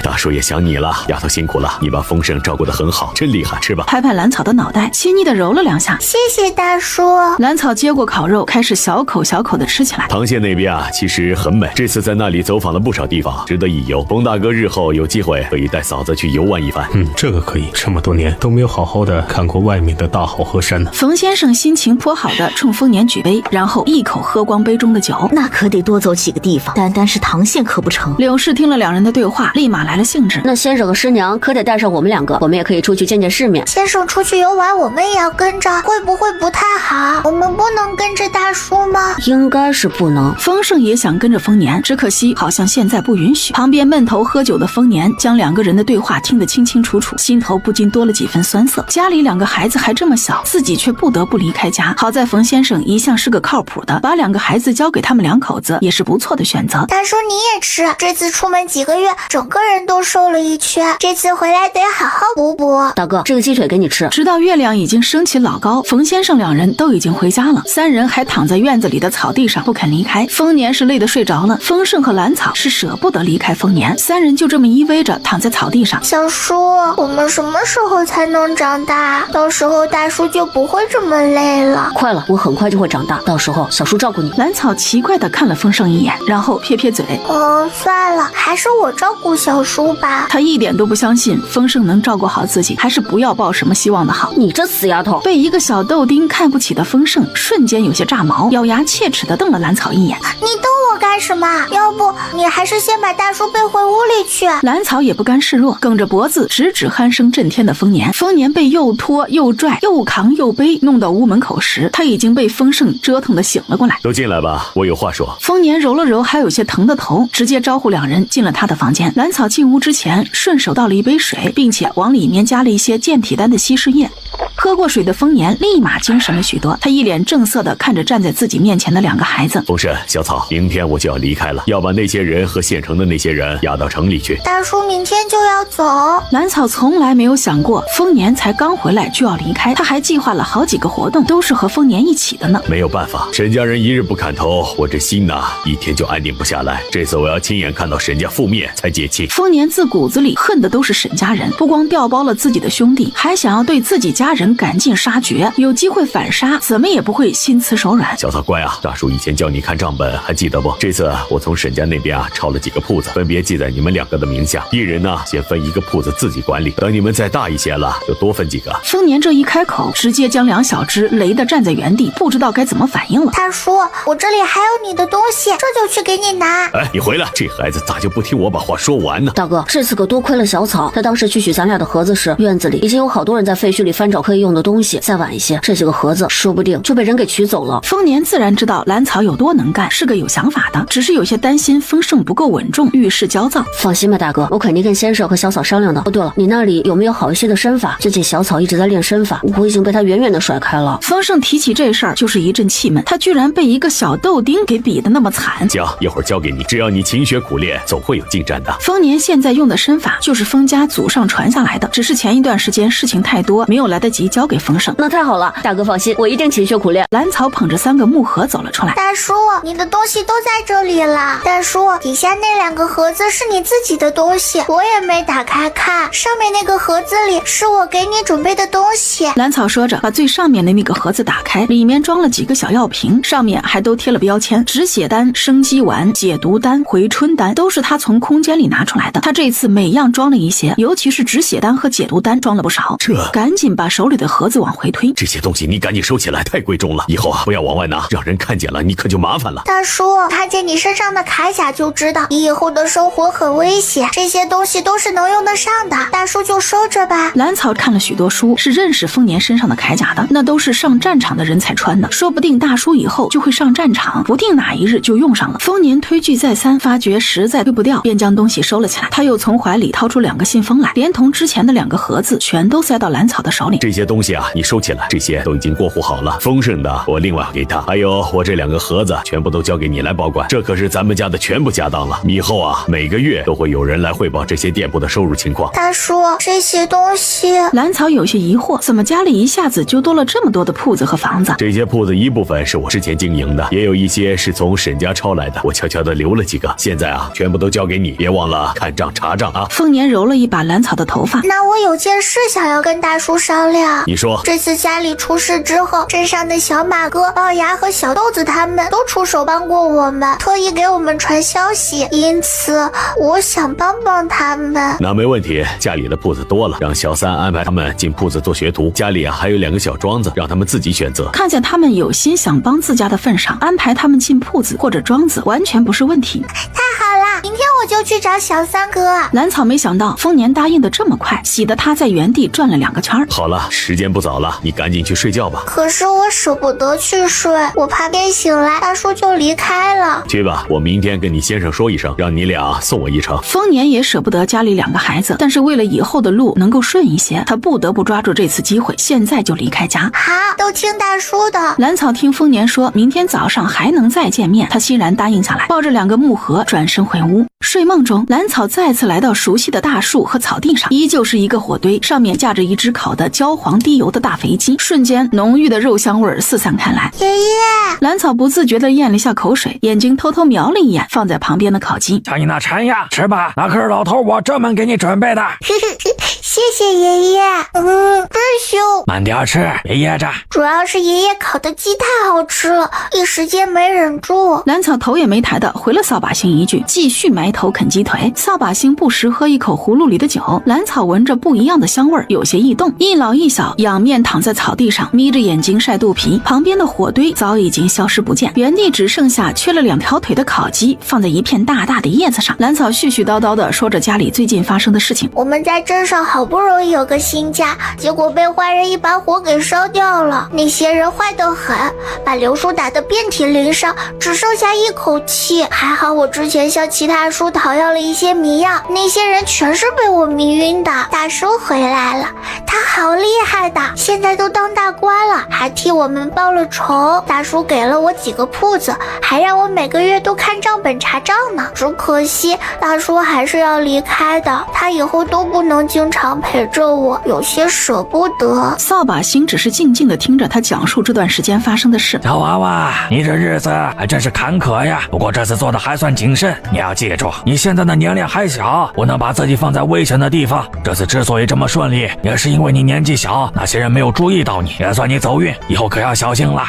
大叔也想你了，丫头辛苦了，你把丰盛照顾得很好，真厉害，吃吧。拍拍兰草的脑袋，亲昵地揉了2下。谢谢大叔。兰草接过烤肉，开始小口小口地吃起来。唐县那边啊，其实很美，这次在那里走访了不少地方，值得一游。冯大哥日后有机会可以带嫂子去游玩一番。这个可以，这么多年都没有好好好的看过外面的大好河山呢。冯先生心情颇好的冲丰年举杯，然后一口喝光杯中的酒。那可得多走几个地方，单单是唐县可不成。柳氏听了两人的对话，立马来了兴致。那先生和师娘可得带上我们两个，我们也可以出去见见世面。先生出去游玩，我们也要跟着，会不会不太好？我们不能跟着大叔吗？应该是不能。丰盛也想跟着丰年，只可惜好像现在不允许。旁边闷头喝酒的丰年将两个人的对话听得清清楚楚，心头不禁多了几分酸涩。家里两个孩子还这么小，自己却不得不离开家。好在冯先生一向是个靠谱的，把两个孩子交给他们两口子也是不错的选择。大叔你也吃，这次出门几个月，整个人都瘦了一圈，这次回来得好好补补。大哥，这个鸡腿给你吃。直到月亮已经升起老高，冯先生两人都已经回家了，三人还躺在院子里的草地上不肯离开。丰年是累得睡着了，丰盛和兰草是舍不得离开丰年，三人就这么依偎着躺在草地上。小叔，我们什么时候才能长大？到时候大叔就不会这么累了。快了，我很快就会长大，到时候小叔照顾你。兰草奇怪地看了丰盛一眼，然后撇撇嘴，算了，还是我照顾小叔吧。他一点都不相信丰盛能照顾好自己，还是不要抱什么希望的好。你这死丫头！被一个小豆丁看不起的丰盛瞬间有些炸毛，咬牙切齿地瞪了兰草一眼。你瞪我干什么？要不你还是先把大叔背回屋里去。兰草也不甘示弱，梗着脖子直指鼾声震天的丰年。丰年被又拖又拽又扛又背弄到屋门口时，他已经被丰盛折腾得醒了过来。都进来吧，我有话说。丰年揉了揉还有些疼的头，直接招呼两人进了他的房间。兰草进屋之前顺手倒了一杯水，并且往里面加了一些健体丹的稀释液。喝过水的丰年立马精神了许多，他一脸正色地看着站在自己面前的两个孩子。丰盛，小草，明天我就要离开了，要把那些人和县城的那些人押到城里去。大叔明天就要走。兰草从来没有想过丰年才刚回来就要离开，他还计划了好几个活动，都是和丰年一起的呢。没有办法，沈家人一日不砍头，我这心呐一天就安定不下来。这次我要亲眼看到沈家覆灭才解气。丰年自骨子里恨的都是沈家人，不光调包了自己的兄弟，还想要对自己家人赶尽杀绝，有机会反杀怎么也不会心慈手软。小草乖啊，大叔以前教你看账本还记得不？这次我从沈家那边抄了几个铺子，分别记在你们两个的名下，一人先分一个铺子自己管理，等你们再大一些了就多分几个。丰年这一开口，直接将两小只雷得站在原地，不知道该怎么反应了。大叔，我这里还有你的东西，这就去给你拿。你回来，这孩子咋就不听我把话说完呢？大哥，这次可多亏了小草，他当时去取咱俩的盒子时，院子里已经有好多人在废墟里翻找可以用的东西，再晚一些，这几个盒子说不定就被人给取走了。丰年自然知道兰草有多能干，是个有想法的，只是有些担心丰盛不够稳重，遇事焦躁。放心吧，大哥，我肯定跟先生和小草商量的。对了，你那里有没有好一些的身法？最近小草一直在练身法，我已经被他远远的甩开了。丰盛提起这事儿就是一阵气闷，他居然被一个小豆丁给比得那么惨。行，一会儿交给你，只要你勤学苦练，总会有进展的。丰年现在用的身法就是丰家祖上传下来的，只是前一段时间事情太多，没有来得及交给丰盛。那太好了，大哥放心，我一定勤学苦练。兰草捧着3个木盒走了出来。大叔，你的东西都在这里了。大叔，底下那2个盒子是你自己的东西，我也没打开看，上面那个盒子里是我给你准备的东西。兰草说着把最上面的那个盒子打开，里面装了几个小药瓶，上面还都贴了标签，止血丹、生肌丸、解毒丹、回春丹都是他从空间里拿出来的。他这次每样装了一些，尤其是止血丹和解毒丹装了不少。赶紧把手里的盒子往回推，这些东西你赶紧收起来，太贵重了，以后不要往外拿，让人看见了你可就麻烦了。大叔，看见你身上的铠甲就知道你以后的生活很危险，这些东西都是能用得上的，大叔就收着吧。兰草看了许多书，是认识丰年身上的铠甲的，那都是上战场的人才穿的，说不定大叔以后就会上战场，不定哪一日就用上了。丰年推拒再三，发觉实在推不掉，便将东西收了起来。他又从怀里掏出2个信封来，连同之前的2个盒子全都塞到兰草的手里。这些东西你收起来，这些都已经过户好了，丰盛的我另外给他，还有我这2个盒子全部都交给你来保管，这可是咱们家的全部家当了。以后每个月都会有人来汇报这些店铺的收入情况。大叔，这些东西……兰草有些疑惑，怎么家里一下子就多了这么多的铺子和房子？这些铺子一部分是我之前经营的，也有一些是从沈家抄来的，我悄悄的留了几个，现在全部都交给你，别忘了看账查账啊。丰年揉了一把兰草的头发，那我有件事想要跟大叔商量。你说，这次家里出事之后，镇上的小马哥、龅牙和小豆子他们都出手帮过我们，特意给我们传消息，因此我想帮帮他们。那没问题，家里的铺子多了，让小三安排他们进铺子做学徒。家里还有2个小庄子，让他们自己选择。看见他们有心想帮自家的份上，安排他们进铺子或者庄子完全不是问题。太好啦，明天我就去找小三哥。蓝草没想到丰年答应的这么快，喜得他在原地转了2个圈。好了，时间不早了，你赶紧去睡觉吧。可是我舍不得去睡，我怕边醒来大叔就离开了。去吧，我明天跟你先生说一声，让你俩送我一程。丰年也舍不得家里2个孩子，但是为了以后的路能够顺一些，他不得不抓住这次机会，现在就离开家。好，都听大叔的。蓝草听丰年说明天早上还能再见面，他欣然答应下来，抱着2个木盒转身回屋。睡梦中，蓝草再次来到熟悉的大树和草地上，依旧是一个火堆，上面架着一只烤得焦黄滴油的大肥鸡，瞬间浓郁的肉香味四散开来。爷爷，蓝草不自觉地咽了一下口水，眼睛偷偷瞄了一眼放在旁边的烤鸡。瞧你那馋样，吃吧，那可是老头我专门给你准备的。谢谢爷爷。真凶。慢点吃，别噎着。主要是爷爷烤的鸡太好吃了，一时间没忍住。蓝草头也没抬的回了扫把星一句，继续埋头啃鸡腿。扫把星不时喝一口葫芦里的酒，蓝草闻着不一样的香味，有些异动。一老一小仰面躺在草地上，眯着眼睛晒肚皮，旁边的火堆早已经消失不见，原地只剩下缺了2条腿的烤鸡放在一片大大的叶子上。蓝草絮絮叨叨的说着家里最近发生的事情。我们在镇上好不容易有个新家，结果被坏人一把火给烧掉了。那些人坏得很，把刘叔打得遍体鳞伤，只剩下一口气。还好我之前向其他叔讨要了一些迷药，那些人全是被我迷晕的。大叔回来了，他好厉害的，现在都当大官了，还替我们报了仇。大叔给了我几个铺子，还让我每个月都看账本查账呢。只可惜大叔还是要离开的，他以后都不能经常陪着我，有些舍不得。扫把星只是静静地听着他讲述这段时间发生的事。小娃娃，你这日子还真是坎坷呀，不过这次做的还算谨慎。你要记住，你现在的年龄还小，不能把自己放在危险的地方。这次之所以这么顺利，也是因为你年纪小，那些人没有注意到你，也算你走运，以后可要小心了。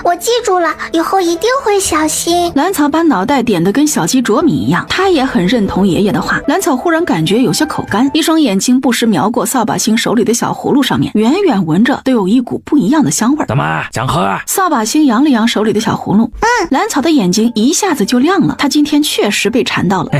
我记住了，以后一定会小心。蓝草把脑袋点得跟小鸡啄米一样，他也很认同爷爷的话。蓝草忽然感觉有些口干，一双眼睛不时瞄过扫把星手里的小葫芦上面，远远闻着都有一股不一样的香味。怎么想喝啊？扫把星扬了扬手里的小葫芦。蓝草的眼睛一下子就亮了，他今天确实被馋到了。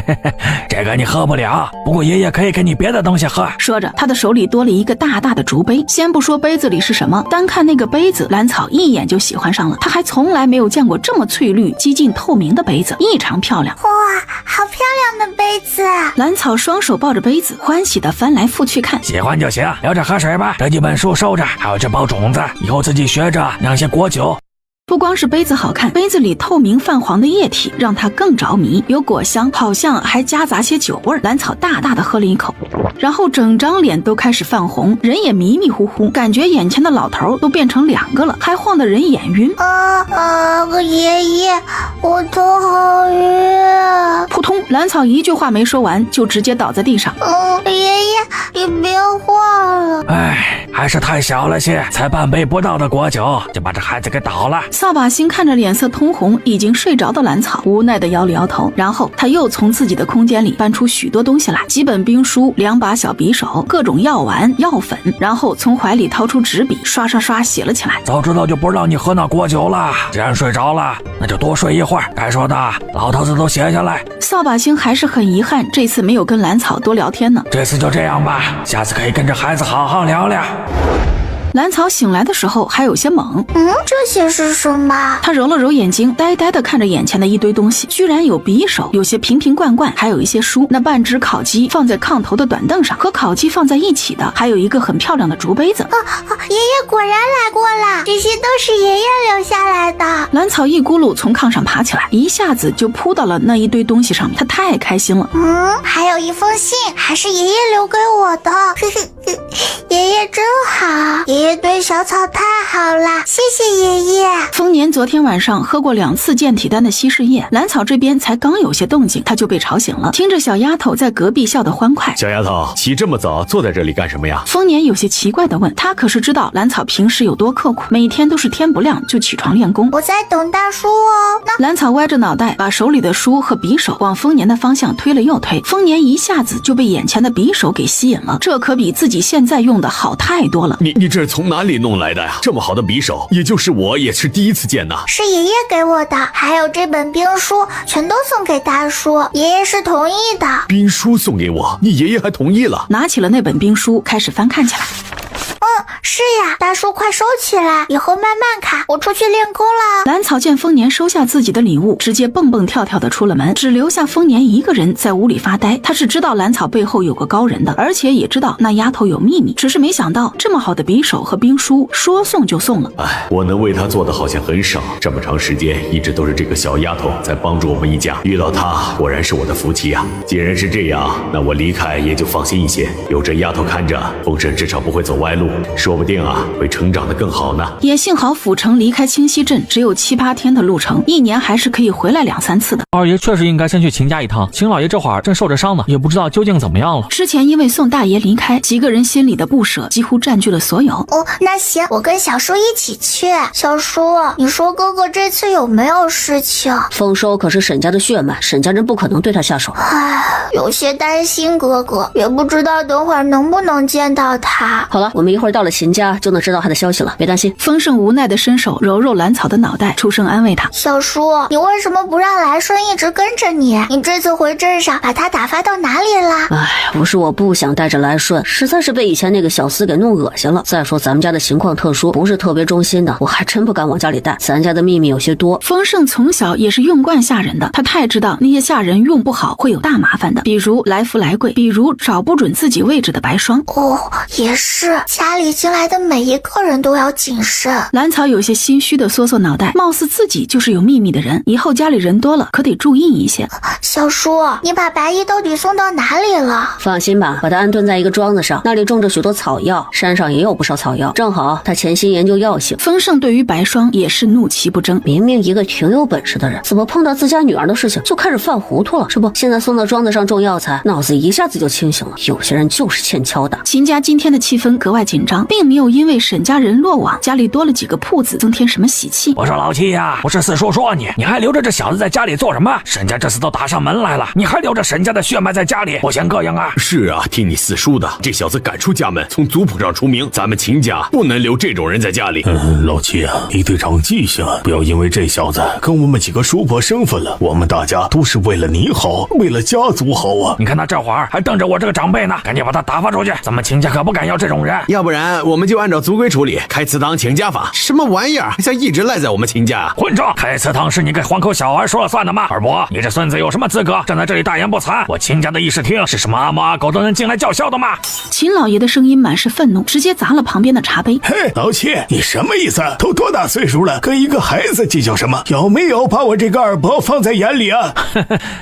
这个你喝不了，不过爷爷可以给你别的东西喝。说着，他的手里多了一个大大的竹杯。先不说杯子里是什么，单看那个杯子，蓝草一眼就喜欢上了。他还从来没有见过这么翠绿、几近透明的杯子，异常漂亮。哇，好漂亮的杯子！蓝草双手抱着杯子，欢喜地翻来覆去看。喜欢就行，留着喝水吧。这几本书收着，还有这包种子，以后自己学着酿些果酒。不光是杯子好看，杯子里透明泛黄的液体让他更着迷，有果香，好像还夹杂些酒味。蓝草大大的喝了一口，然后整张脸都开始泛红，人也迷迷糊糊，感觉眼前的老头都变成2个了，还晃得人眼晕。爷爷，我头好晕。扑通，蓝草一句话没说完，就直接倒在地上。爷爷，你别晃了。还是太小了些，才半杯不到的果酒就把这孩子给倒了。扫把星看着脸色通红已经睡着的蓝草，无奈的摇了摇头，然后他又从自己的空间里搬出许多东西来，几本兵书，2把小匕首，各种药丸、药粉，然后从怀里掏出纸笔，刷刷刷写了起来。早知道就不让你喝那果酒了，既然睡着了，那就多睡一会儿，该说的老头子都写下来。扫把星还是很遗憾这次没有跟蓝草多聊天呢。这次就这样吧，下次可以跟着孩子好好聊聊。蓝草醒来的时候还有些懵，这些是什么？他揉了揉眼睛，呆呆地看着眼前的一堆东西，居然有匕首，有些瓶瓶罐罐，还有一些书。那半只烤鸡放在炕头的短凳上，和烤鸡放在一起的还有一个很漂亮的竹杯子。爷爷果然来过了，这些都是爷爷留下来的。蓝草一咕噜从炕上爬起来，一下子就扑到了那一堆东西上面，他太开心了。还有一封信，还是爷爷留给我的。爷爷真好，爷爷对小草太好了，谢谢爷爷。丰年昨天晚上喝过2次健体丹的稀释液，兰草这边才刚有些动静，他就被吵醒了，听着小丫头在隔壁笑得欢快。小丫头，起这么早坐在这里干什么呀？丰年有些奇怪地问，他可是知道兰草平时有多刻苦，每天都是天不亮就起床练功。我在等大叔哦。兰草歪着脑袋，把手里的书和匕首往丰年的方向推了又推，丰年一下子就被眼前的匕首给吸引了，这可比自己现在用的好太多了。你这是从哪里弄来的呀？这么好的匕首，也就是我也是第一次见呐。是爷爷给我的，还有这本兵书，全都送给大叔，爷爷是同意的。兵书送给我，你爷爷还同意了？拿起了那本兵书，开始翻看起来。是呀，大叔快收起来，以后慢慢看，我出去练功了。兰草见丰年收下自己的礼物，直接蹦蹦跳跳的出了门，只留下丰年一个人在屋里发呆。他是知道兰草背后有个高人的，而且也知道那丫头有秘密，只是没想到这么好的匕首和兵书说送就送了。我能为他做的好像很少，这么长时间一直都是这个小丫头在帮助我们一家，遇到她果然是我的福气啊。既然是这样，那我离开也就放心一些，有这丫头看着，风神至少不会走歪路，说不定会成长得更好呢。也幸好府城离开清溪镇只有7、8天的路程，一年还是可以回来2、3次的。二爷确实应该先去秦家一趟，秦老爷这会儿正受着伤呢，也不知道究竟怎么样了。之前因为送大爷离开，几个人心里的不舍几乎占据了所有。那行，我跟小叔一起去。小叔，你说哥哥这次有没有事情？丰收可是沈家的血脉，沈家人不可能对他下手。有些担心哥哥，也不知道等会儿能不能见到他。好了，我们一会儿到了秦家就能知道他的消息了，别担心。丰盛无奈的伸手揉揉兰草的脑袋，出声安慰他。小叔，你为什么不让来顺一直跟着你？你这次回镇上把他打发到哪里了？不是我不想带着来顺，实在是被以前那个小厮给弄恶心了。再说咱们家的情况特殊，不是特别忠心的，我还真不敢往家里带，咱家的秘密有些多。丰盛从小也是用惯下人的，他太知道那些下人用不好会有大麻烦的，比如来福来贵，比如找不准自己位置的白霜。也是，家里进来的每一个人都要谨慎。兰草有些心虚的缩缩脑袋，貌似自己就是有秘密的人，以后家里人多了可得注意一些。小叔，你把白衣到底送到哪里了？放心吧，把他安顿在一个庄子上，那里种着许多草药，山上也有不少草药，正好他潜心研究药性。丰盛对于白霜也是怒其不争，明明一个挺有本事的人，怎么碰到自家女儿的事情就开始犯糊涂了？这不，现在送到庄子上种药材，脑子一下子就清醒了。有些人就是欠敲打。秦家今天的气氛格外紧张，并没有因为沈家人落网，家里多了几个铺子增添什么喜气。我说老七呀，不是四叔说你还留着这小子在家里做什么？沈家这次都打上门来了，你还留着沈家的血脉在家里，不嫌膈应啊？是啊，听你四叔的，这小子赶出家门，从族谱上除名，咱们秦家不能留这种人在家里。老七啊，你得长记性，不要因为这小子跟我们几个叔伯生分了，我们大家都是为了你好，为了家族好啊！你看他这会儿还瞪着我这个长辈呢，赶紧把他打发出去，咱们秦家可不敢要这种人。要不然我们就按照族规处理，开祠堂请家法。什么玩意儿，还想一直赖在我们秦家？混账！开祠堂是你给黄口小儿说了算的吗？二伯，你这孙子有什么资格站在这里大言不惭？我秦家的议事厅是什么阿猫阿狗都能进来叫嚣的吗？秦老爷的声音满是愤怒，直接砸了旁边的茶杯。嘿，老七，你什么意思？都多大岁数了，跟一个孩子计较什么？有没有把我这个二伯放在眼里啊？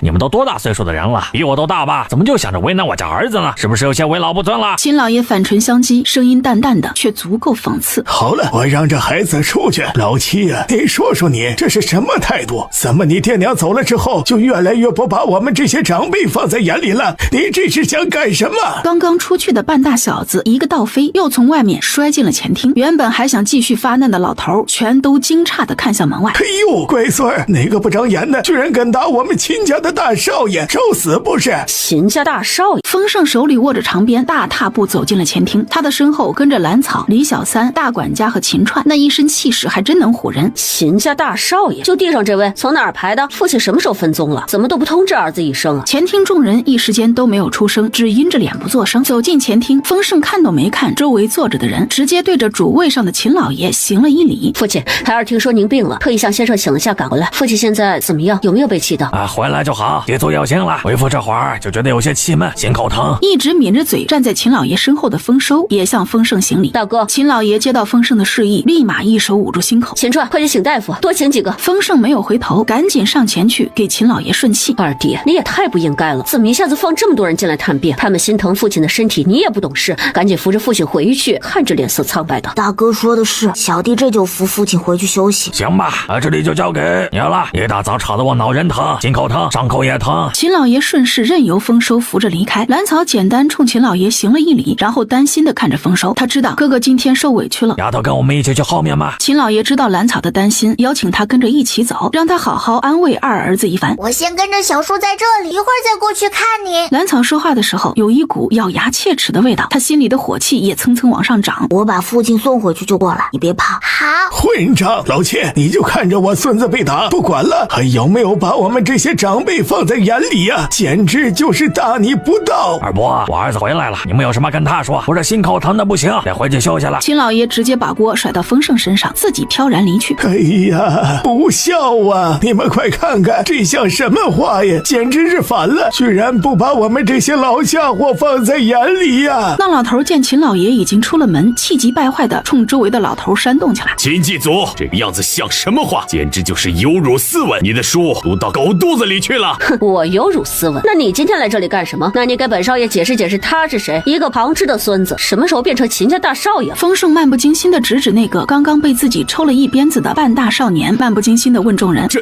你们都多大岁数的人了，比我都大吧？怎么就想着为难我家儿子呢？是不是有些为老不尊了？秦老爷反唇相讥，声音淡淡的，却足够讽刺。好了，我让这孩子出去。老七啊，你说说你这是什么态度？怎么你爹娘走了之后，就越来越不把我们这些长辈放在眼里了？你这是想干什么？刚刚出去的半大小子一个倒飞，又从外面摔进了前厅。原本还想继续发难的老头，全都惊诧地看向门外。哎呦，龟孙儿，哪个不长眼的，居然敢打我们秦家的大少爷，受死不是？秦家大少爷。丰盛手里握着长鞭，大踏步走进了前厅。他的身后跟着兰草、李小三、大管家和秦串，那一身气势还真能唬人。秦家大少爷，就地上这位从哪儿排的？父亲什么时候分宗了？怎么都不通知儿子一声啊？前厅众人一时间都没有出声，只阴着脸不作声。走进前厅，丰盛看都没看周围坐着的人，直接对着主位上的秦老爷行了一礼。父亲，孩儿听说您病了，特意向先生请了假赶回来。父亲现在怎么样？有没有被气到？回来就好，爹足有心了。为父这会儿就觉得有些气闷，心口疼。一直抿着嘴站在秦老爷身后的丰收也向丰盛行礼。大哥，秦老爷接到丰盛的示意，立马一手捂住心口。钱川，快去请大夫，多请几个。丰盛没有回头，赶紧上前去给秦老爷顺气。二弟，你也太不应该了，怎么一下子放这么多人进来探病？他们心疼父亲的身体，你也不懂事，赶紧扶着父亲回去。看着脸色苍白的。大哥说的是，小弟这就扶父亲回去休息。行吧，这里就交给你了。一大早吵得我脑仁疼，心口疼，伤口也疼。秦老爷顺势任由丰收扶着离开。兰草简单冲秦老爷行了一礼，然后担心的看着丰收。他知道哥哥今天受委屈了。丫头，跟我们一起去后面吧。秦老爷知道兰草的担心，邀请他跟着一起走，让他好好安慰二儿子一番。我先跟着小树在这里，一会儿再过去看你。兰草说话的时候有一股咬牙切齿的味道，他心里的火气也蹭蹭往上涨。我把父亲送回去就过来，你别怕。好。混账！老千，你就看着我孙子被打不管了，还有没有把我们这些长辈放在眼里呀？简直就是大逆不道！二伯，我儿子回来了，你们有什么跟他说？我这心口疼的不行，得回去休息了。秦老爷直接把锅甩到丰盛身上，自己飘然离去。哎呀，不孝啊！你们快看看，这像什么话呀？简直是反了！居然不把我们这些老家伙放在眼里呀！那老头见秦老爷已经出了门，气急败坏的冲周围的老头煽动起来。秦继祖，这个样子像什么话？简直就是有辱斯文！你的书读到狗肚子里去了！哼，我有辱斯文？那你今天来这里干什么？那你给本少爷解释解释，他是谁？一个旁支的孙子，什么时候变成秦家大少爷？丰盛漫不经心的指指那个刚刚被自己抽了一鞭子的半大少年，漫不经心的问众人：这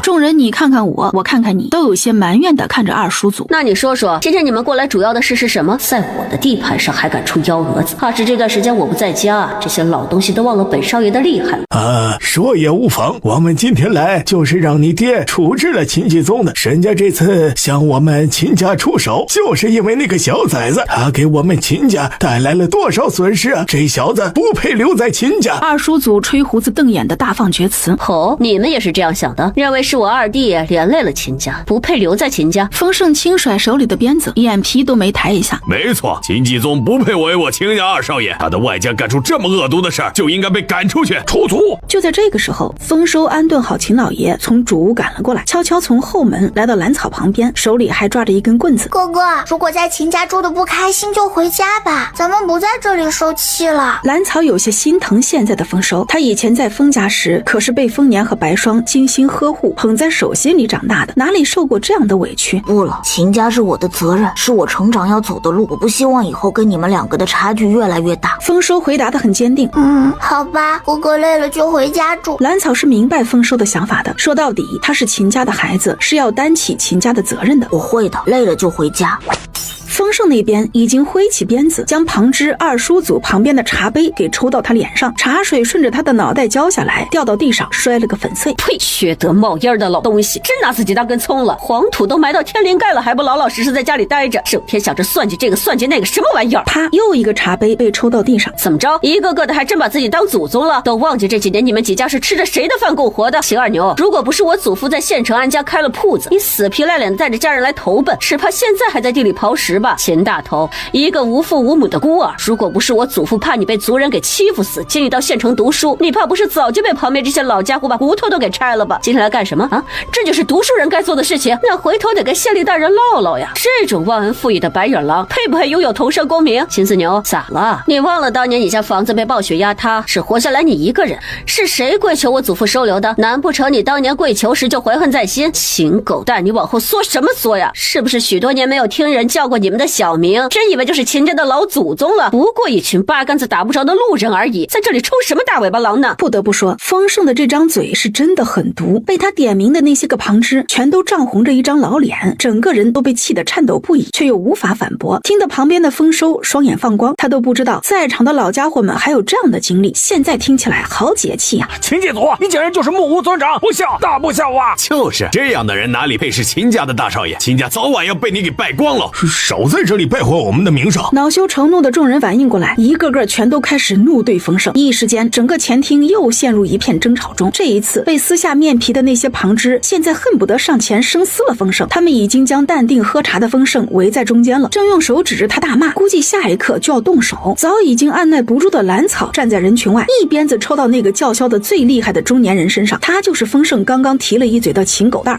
众人你看看我，我看看你，都有些埋怨的看着二叔祖。那你说说，今天你们过来主要的事是什么？在我的地盘上还敢出幺蛾子？怕是这段时间我不在家，这些老东西都忘了本少爷的厉害了啊！说也无妨，我们今天来就是让你爹处置了秦继宗的。人家这次向我们秦家出手，就是因为那个小崽子，他给我们秦家带来了多少损失啊！这小子不配留在秦家。二叔祖吹胡子瞪眼的大放厥词。哦，你们也是这样想的，认为是我二弟连累了秦家，不配留在秦家。丰盛轻甩手里的鞭子，眼皮都没抬一下。没错，秦继宗不配为我秦家二少爷，他的外家干出这么恶毒的事儿，就应该被赶出去，出族。就在这个时候，丰收安顿好秦老爷，从主屋赶了过来，悄悄从后门来到兰草旁边，手里还抓着一根棍子。哥哥，如果在秦家住的不开心，就回家吧，咱们不在这里受气了。兰草有些心疼现在的丰收，他以前在丰家时可是被丰年和白霜精心呵护，捧在手心里长大的，哪里受过这样的委屈？不了，秦家是我的责任，是我成长要走的路，我不希望以后跟你们两个的差距越来越大。丰收回答得很坚定。好吧，哥哥累了就回家住。兰草是明白丰收的想法的，说到底他是秦家的孩子，是要担起秦家的责任的。我会的，累了就回家。丰盛那边已经挥起鞭子，将旁支二叔祖旁边的茶杯给抽到他脸上，茶水顺着他的脑袋浇下来，掉到地上，摔了个粉碎。呸！缺德冒烟的老东西，真拿自己当根葱了，黄土都埋到天灵盖了，还不老老实实在家里待着，整天想着算计这个算计那个，什么玩意儿？啪！又一个茶杯被抽到地上。怎么着？一个个的还真把自己当祖宗了，都忘记这几年你们几家是吃着谁的饭够活的？秦二牛，如果不是我祖父在县城安家开了铺子，你死皮赖脸的带着家人来投奔，只怕现在还在地里刨食吧。秦大头，一个无父无母的孤儿，如果不是我祖父怕你被族人给欺负死，接你到县城读书，你怕不是早就被旁边这些老家伙把骨头都给拆了吧？今天来干什么啊？这就是读书人该做的事情，那回头得跟县令大人唠唠呀。这种忘恩负义的白眼狼，配不配拥有头上功名？秦四牛，咋了？你忘了当年你家房子被暴雪压塌，是活下来你一个人，是谁跪求我祖父收留的？难不成你当年跪求时就怀恨在心？秦狗蛋，你往后缩什么缩呀？是不是许多年没有听人叫过你们的小名，真以为就是秦家的老祖宗了？不过一群八竿子打不着的路人而已，在这里抽什么大尾巴狼呢？不得不说，丰盛的这张嘴是真的很毒，被他点名的那些个旁支全都涨红着一张老脸，整个人都被气得颤抖不已，却又无法反驳。听得旁边的丰收双眼放光，他都不知道在场的老家伙们还有这样的经历，现在听起来好解气啊！秦继祖，你简直就是目无尊长，不孝，大不孝啊！就是这样的人哪里配是秦家的大少爷？秦家早晚要被你给败光了。少少在这里败坏我们的名声！恼羞成怒的众人反应过来，一个个全都开始怒对丰盛。一时间，整个前厅又陷入一片争吵中。这一次被撕下面皮的那些旁支，现在恨不得上前生撕了丰盛。他们已经将淡定喝茶的丰盛围在中间了，正用手指着他大骂，估计下一刻就要动手。早已经按耐不住的兰草站在人群外，一鞭子抽到那个叫嚣的最厉害的中年人身上。他就是丰盛刚刚提了一嘴的秦狗蛋。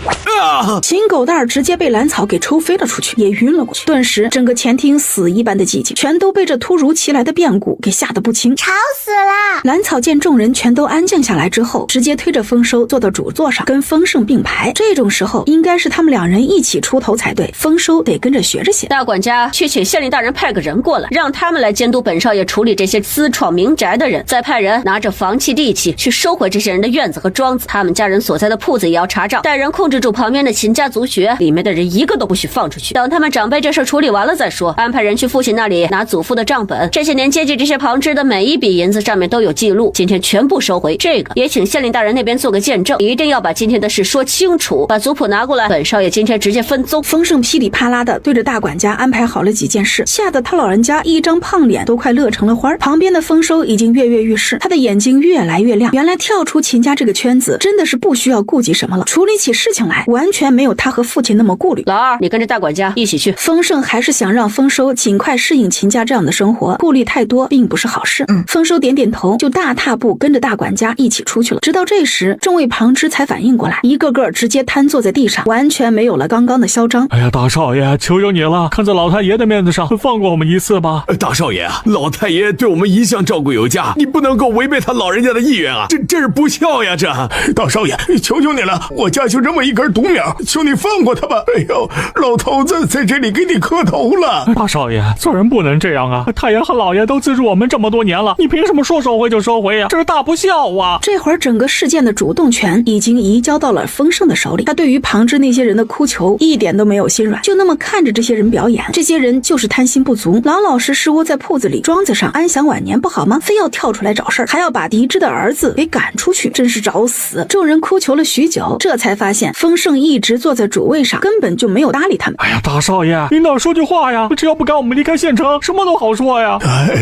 秦狗蛋直接被兰草给抽飞了出去，也晕了过去。顿时整个前厅死一般的寂静，全都被这突如其来的变故给吓得不轻，吵死了！兰草见众人全都安静下来之后，直接推着丰收坐到主座上，跟丰盛并排。这种时候应该是他们两人一起出头才对，丰收得跟着学着些。大管家去请县令大人派个人过来，让他们来监督本少爷处理这些私闯民宅的人，再派人拿着房契地契去收回这些人的院子和庄子，他们家人所在的铺子也要查账，带人控制住旁边的秦家族学，里面的人一个都不许放出去。等他们长辈这事处理完了再说，安排人去父亲那里拿祖父的账本，这些年接济这些旁支的每一笔银子上面都有记录，今天全部收回。这个也请县令大人那边做个见证，一定要把今天的事说清楚，把族谱拿过来，本少爷今天直接分宗。丰盛噼里啪啦的对着大管家安排好了几件事，吓得他老人家一张胖脸都快乐成了花。旁边的丰收已经跃跃欲试，他的眼睛越来越亮，原来跳出秦家这个圈子真的是不需要顾及什么了，处理起事情来完全没有他和父亲那么顾虑。老二，你跟着大管家一起去。丰盛还是想让丰收尽快适应秦家这样的生活，顾虑太多并不是好事。丰收点点头，就大踏步跟着大管家一起出去了。直到这时，众位旁支才反应过来，一个个直接瘫坐在地上，完全没有了刚刚的嚣张。哎呀，大少爷，求求你了，看在老太爷的面子上，放过我们一次吧。大少爷，老太爷对我们一向照顾有加，你不能够违背他老人家的意愿啊，这是不孝呀！这大少爷，求求你了，我家就这么一根独苗，求你放过他吧。哎呦，老头子在这里给你磕头了。大少爷，做人不能这样啊！太爷和老爷都资助我们这么多年了，你凭什么说收回就收回呀？这是大不孝啊！这会儿整个事件的主动权已经移交到了丰盛的手里，他对于旁支那些人的哭求一点都没有心软，就那么看着这些人表演。这些人就是贪心不足，老老实实窝在铺子里庄子上安享晚年不好吗？非要跳出来找事儿，还要把嫡支的儿子给赶出去，真是找死！众人哭求了许久，这才发现丰盛一直坐在主位上，根本就没有搭理他们。哎呀，大少爷，领导说句话呀，只要不赶我们离开县城，什么都好说呀。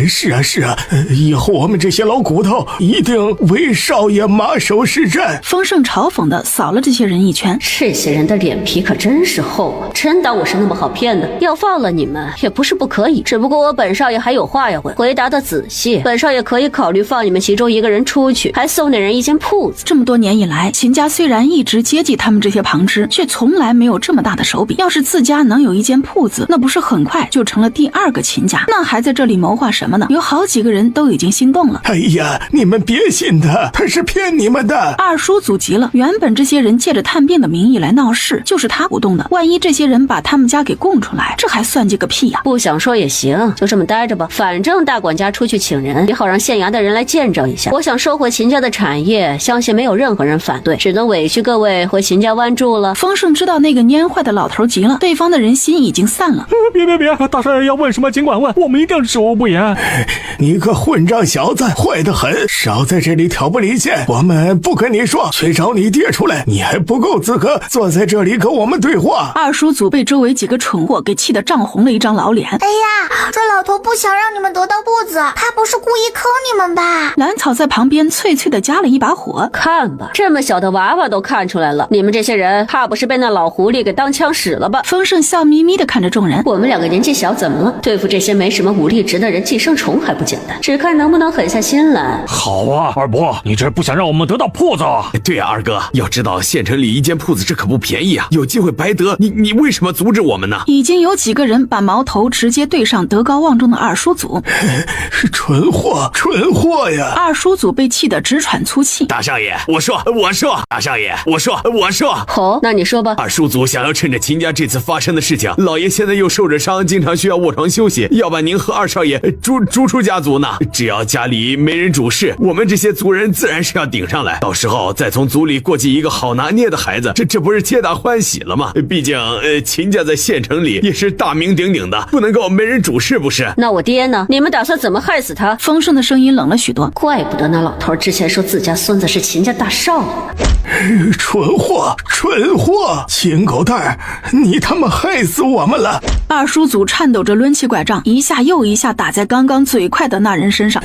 是啊，以后我们这些老骨头一定为少爷马首是瞻。丰盛嘲讽的扫了这些人一圈，这些人的脸皮可真是厚啊，真当我是那么好骗的？要放了你们也不是不可以，只不过我本少爷还有话要问，回答的仔细，本少爷可以考虑放你们其中一个人出去，还送那人一间铺子。这么多年以来，秦家虽然一直接济他们这些旁支，却从来没有这么大的手笔。要是自家能有一间铺子，那不是很快就成了第二个秦家？那还在这里谋划什么呢？有好几个人都已经心动了。哎呀，你们别信他，他是骗你们的。二叔祖急了，原本这些人借着探病的名义来闹事，就是他鼓动的。万一这些人把他们家给供出来，这还算计个屁呀！不想说也行，就这么待着吧。反正大管家出去请人，也好让县衙的人来见证一下。我想收回秦家的产业，相信没有任何人反对，只能委屈各位回秦家湾住了。丰盛知道那个蔫坏的老头急了，对方的人心已经散了。别，大少爷要问什么尽管问，我们一定知无不言。你个混账小子，坏得很，少在这里挑拨离间，我们不跟你说，去找你爹出来，你还不够资格坐在这里跟我们对话。二叔祖被周围几个蠢货给气得涨红了一张老脸。哎呀，这老头不想让你们得到铺子，他不是故意坑你们吧？兰草在旁边脆脆的加了一把火。看吧，这么小的娃娃都看出来了，你们这些人怕不是被那老狐狸给当枪使了吧？丰盛笑眯眯的看着众人，我们两个年纪小怎么了？对付这些没什么武力值的人，寄生虫还不简单，只看能不能狠下心来。好啊，二伯，你这不想让我们得到铺子啊？对啊，二哥，要知道县城里一间铺子这可不便宜啊，有机会白得，你为什么阻止我们呢？已经有几个人把矛头直接对上德高望重的二叔祖。蠢货呀！二叔祖被气得直喘粗气。大少爷，我说，大少爷，我说。好，那你说吧。二叔祖想要趁着秦家这次发生的事情，老爷现在又受着伤，经常需要卧床休息，要把您和二少爷逐出家族呢。只要家里没人主事，我们这些族人自然是要顶上来，到时候再从族里过继一个好拿捏的孩子，这不是皆大欢喜了吗？毕竟秦家在县城里也是大名鼎鼎的，不能够没人主事不是？那我爹呢？你们打算怎么害死他？丰盛的声音冷了许多。怪不得那老头之前说自家孙子是秦家大少爷。蠢货，秦狗蛋儿，你他妈害死我们了！二叔祖颤抖着抡起拐杖，一下又一下打在刚刚嘴快的那人身上。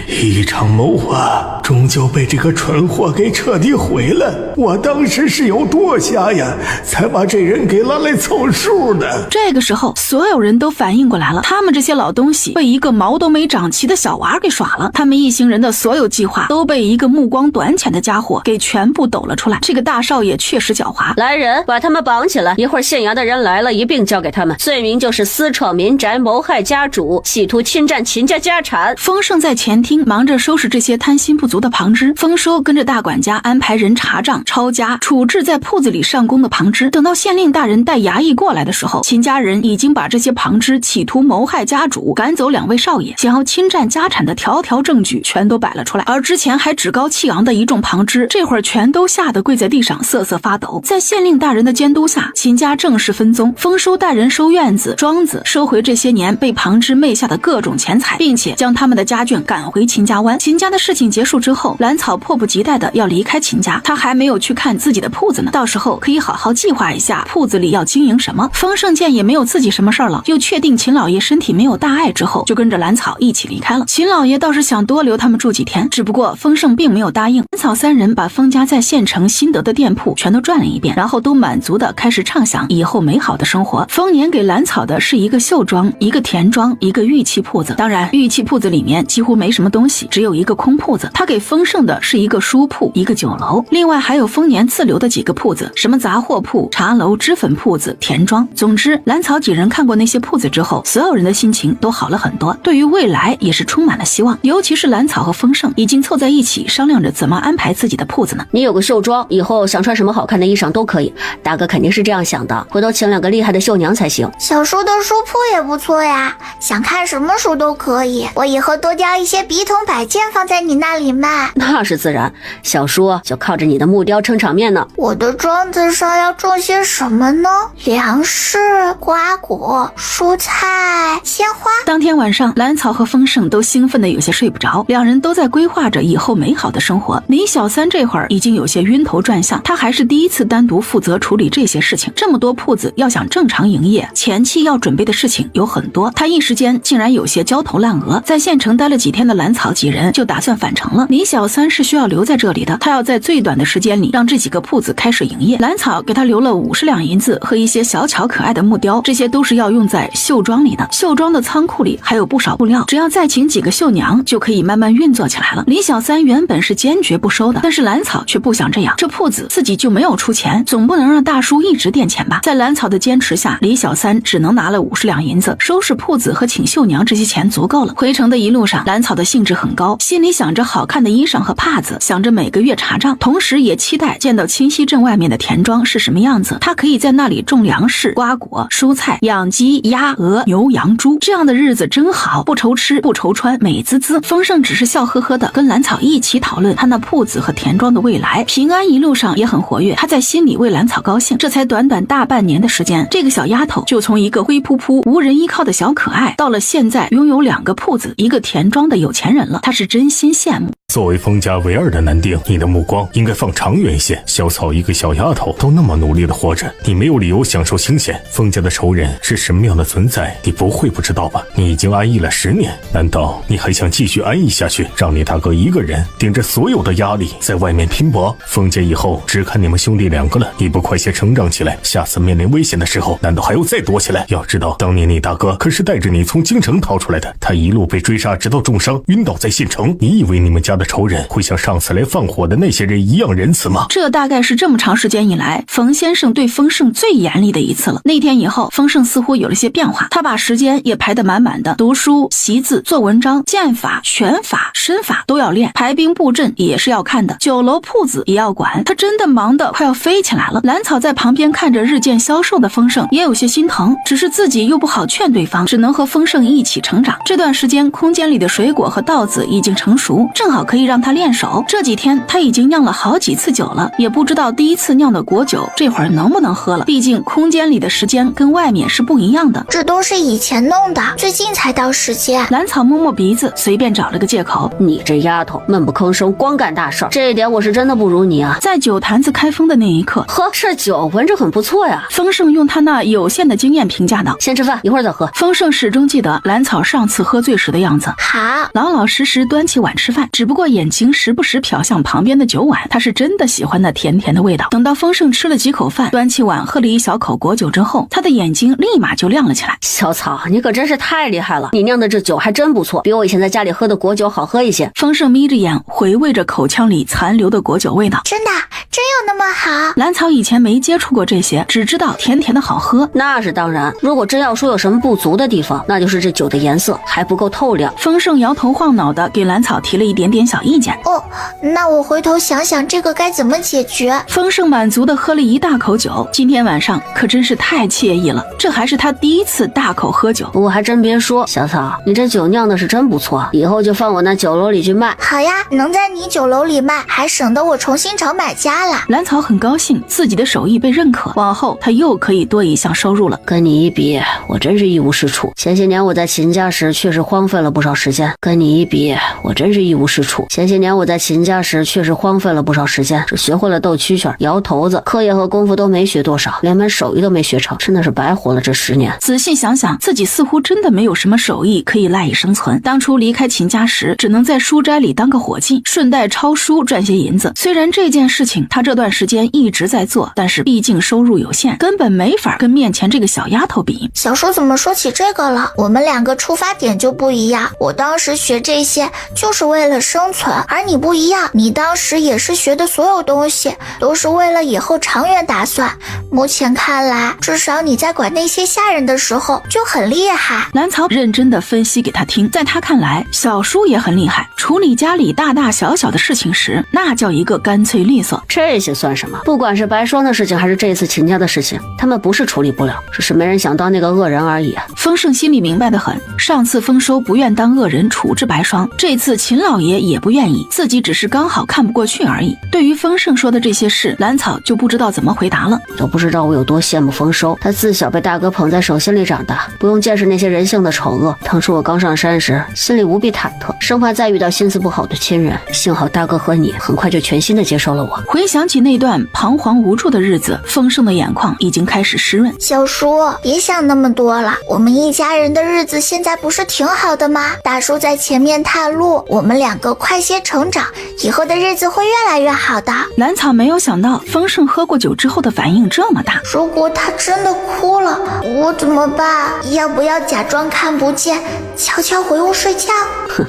一场谋划终究被这个蠢货给彻底毁了。我当时是有多瞎呀，才把这人给拉来凑数的。这个时候，所有人都反应过来了，他们这些老东西被一个毛都没长齐的小娃给耍了。他们一行人的所有计划都被一个目光短浅的家伙给全部抖了出来。这个大少爷确实狡猾。来人，把他们绑起来，一会儿县衙的人来了，一并交给他们。罪名就是私闯民宅，谋害家主，企图侵占秦家家产。丰盛在前厅忙着收拾这些贪心不足的旁支，丰收跟着大管家安排人查账抄家，处置在铺子里上工的旁支。等到县令大人带衙役过来的时候，秦家人已经把这些旁支企图谋害家主，赶走2位少爷，想要侵占家产的条条证据全都摆了出来。而之前还趾高气昂的一众旁支，这会儿全都吓得跪在地上瑟瑟发抖。在县令大人的监督下，秦家正式分宗，丰收带人收院子庄子，收回这些年被旁支昧下的各种钱财，并且将他们的家眷赶回秦家湾。秦家的事情结束之后，兰草迫不及待的要离开秦家，他还没有去看自己的铺子呢，到时候可以好好计划一下铺子里要经营什么。丰盛见也没有自己什么事儿了，又确定秦老爷身体没有大碍之后，就跟着兰草一起离开了。秦老爷倒是想多留他们住几天，只不过丰盛并没有答应。兰草3人把丰家在县城新得的店铺全都转了一遍，然后都满足的开始畅想以后美好的生活。丰年给兰草的是一个绣庄，一个田庄，一个玉器铺子，当然玉器铺子里面几乎没什么东西，只有一个空铺子。他给丰盛的是一个书铺，一个酒楼，另外还有丰年自留的几个铺子，什么杂货铺、茶楼、脂粉铺子、田庄。总之，兰草几人看过那些铺子之后，所有人的心情都好了很多，对于未来也是充满了希望。尤其是兰草和丰盛已经凑在一起商量着怎么安排自己的铺子呢。你有个绣庄，以后想穿什么好看的衣裳都可以。大哥肯定是这样想的，回头请2个厉害的绣娘才行。小叔的书铺也不错呀，想看什么书都可以。我以后多雕一些笔筒摆件放在你那里卖。那是自然，小叔就靠着你的木雕撑场面呢。我的庄子上要种些什么呢？粮食、瓜果、蔬菜、鲜花。当天晚上，兰草和丰盛都兴奋得有些睡不着，两人都在规划着以后美好的生活。李小三这会儿已经有些晕头转向，他还是第一次单独负责处理这些事情。这么多铺子要想正常营业，前期要准备的事情有很多，他一时间竟然有些焦头烂额。在县城待了几天的兰草几人就打算返程了。李小三是需要留在这里的，他要在最短的时间里让这几个铺子开始营业。兰草给他留了50两银子和一些小巧可爱的木雕，这些都是要用在绣庄里的。绣庄的仓库里还有不少布料，只要再请几个绣娘就可以慢慢运作起来了。李小三原本是坚决不收的，但是兰草却不想这样，这铺子自己就没有出钱，总不能让大叔一直垫钱吧。在兰草的坚持下，李小三只能拿了50两银子，收拾铺子和请绣娘这些钱足够了。回程的一路上，兰草的兴致很高，心里想着好看的衣裳和帕子，想着每个月查账，同时也期待见到清溪镇外面的田庄是什么样子，他可以在那里种粮食、瓜果、蔬菜，养鸡、鸭、鹅、牛、羊、猪，这样的日子真好，不愁吃不愁穿，美滋滋。丰盛只是笑呵呵的跟兰草一起讨论他那铺子和田庄的未来。平安一路上也很活跃，他在心里为兰草高兴。这才短短大半年的时间，这个小丫头就从一个灰扑扑无人依靠的小可爱，到了现在拥有2个铺子一个田庄的有钱人了，他是真心羡慕。作为封家唯二的男丁，你的目光应该放长远一些。小草一个小丫头都那么努力的活着，你没有理由享受清闲。封家的仇人是什么样的存在，你不会不知道吧？你已经安逸了10年，难道你还想继续安逸下去，让你大哥一个人顶着所有的压力在外面拼搏？封家以后只看你们兄弟2个了，你不快些成长起来，下次面临危险的时候，难道还要再躲起来？要知道，当年你大哥可是带着你从京城逃出来的，他一路被追杀，直到重伤晕倒在县城。你以为你们家的仇人会像上次来放火的那些人一样仁慈吗？这大概是这么长时间以来冯先生对丰盛最严厉的一次了。那天以后，丰盛似乎有了些变化，他把时间也排得满满的，读书、习字、做文章，剑法、拳法、身法都要练，排兵布阵也是要看的，酒楼铺子也要管，他真的忙得快要飞起来了。兰草在旁边看着日渐消瘦的丰盛，也有些心疼，只是自己又不好劝对方，只能和丰盛一起成长。这段时间，空间里的水果和稻子已经成熟，正好可以让他练手。这几天他已经酿了好几次酒了，也不知道第一次酿的果酒这会儿能不能喝了，毕竟空间里的时间跟外面是不一样的。这都是以前弄的，最近才到时间。兰草摸摸鼻子，随便找了个借口。你这丫头闷不吭声，光干大事儿，这一点我是真的不如你啊。在酒坛子开封的那一刻，喝这酒闻着很不错呀。丰盛用他那有限的经验评价道：“先吃饭，一会儿再喝。”丰盛始终记得兰草上次喝醉时的样子，好，老老实实端起碗吃饭，只不过眼睛时不时瞟向旁边的酒碗，他是真的喜欢那甜甜的味道。等到丰盛吃了几口饭，端起碗喝了一小口果酒之后，他的眼睛立马就亮了起来。小草，你可真是太厉害了，你酿的这酒还真不错，比我以前在家里喝的果酒好喝一些。丰盛眯着眼回味着口腔里残留的果酒味道，真的有那么好？兰草以前没接触过这些，只知道甜甜的好喝。那是当然，如果真要说有什么不足的地方，那就是这酒的颜色还不够透亮。丰盛摇头晃脑的给兰草提了一点点小意见。哦，那我回头想想这个该怎么解决。丰盛满足的喝了一大口酒，今天晚上可真是太惬意了，这还是他第一次大口喝酒。我还真别说，小草，你这酒酿的是真不错，以后就放我那酒楼里去卖。好呀，能在你酒楼里卖，还省得我重新找买家了。兰草很高兴自己的手艺被认可，往后他又可以多一项收入了。跟你一比，我真是一无是处。前些年我在秦家时确实荒废了不少时间，跟你一比，我真是一无是处。前些年我在秦家时确实荒废了不少时间，只学会了斗蛐蛐、摇头子，课业和功夫都没学多少，连门手艺都没学成，真的是白活了这10年。仔细想想，自己似乎真的没有什么手艺可以赖以生存。当初离开秦家时，只能在书斋里当个伙计，顺带抄书赚些银子。虽然这件事情他这段时间一直在做，但是毕竟收入有限，根本没法跟面前这个小丫头比。小叔怎么说起这个了？我们两个出发点就不一样。我当时学这些就是为了生存，而你不一样，你当时也是学的所有东西都是为了以后长远打算。目前看来，至少你在管那些下人的时候就很厉害。兰草认真的分析给他听，在他看来，小叔也很厉害，处理家里大大小小的事情时，那叫一个干脆利索。这些算什么？不管是白霜的事情还是这一次秦家的事情，他们不是处理不了，只是没人想当那个恶人而已。丰盛心里明白得很，上次丰收不愿当恶人处置白霜，这次秦老爷也不愿意，自己只是刚好看不过去而已。对于丰盛说的这些事，兰草就不知道怎么回答了。都不知道我有多羡慕丰收，他自小被大哥捧在手心里长大，不用见识那些人性的丑恶。当初我刚上山时，心里无比忐忑，生怕再遇到心思不好的亲人。幸好大哥和你很快就全心的接受了我。回想起那段彷徨无助的日子，丰盛的眼眶已经开始湿润。小叔，别想那么多了，我们一家人的日子现在不是挺好的吗？大叔在前面探路，我们两个快些成长，以后的日子会越来越好的。兰草没有想到丰盛喝过酒之后的反应这么大。如果他真的哭了，我怎么办？要不要假装看不见，悄悄回屋睡觉？哼，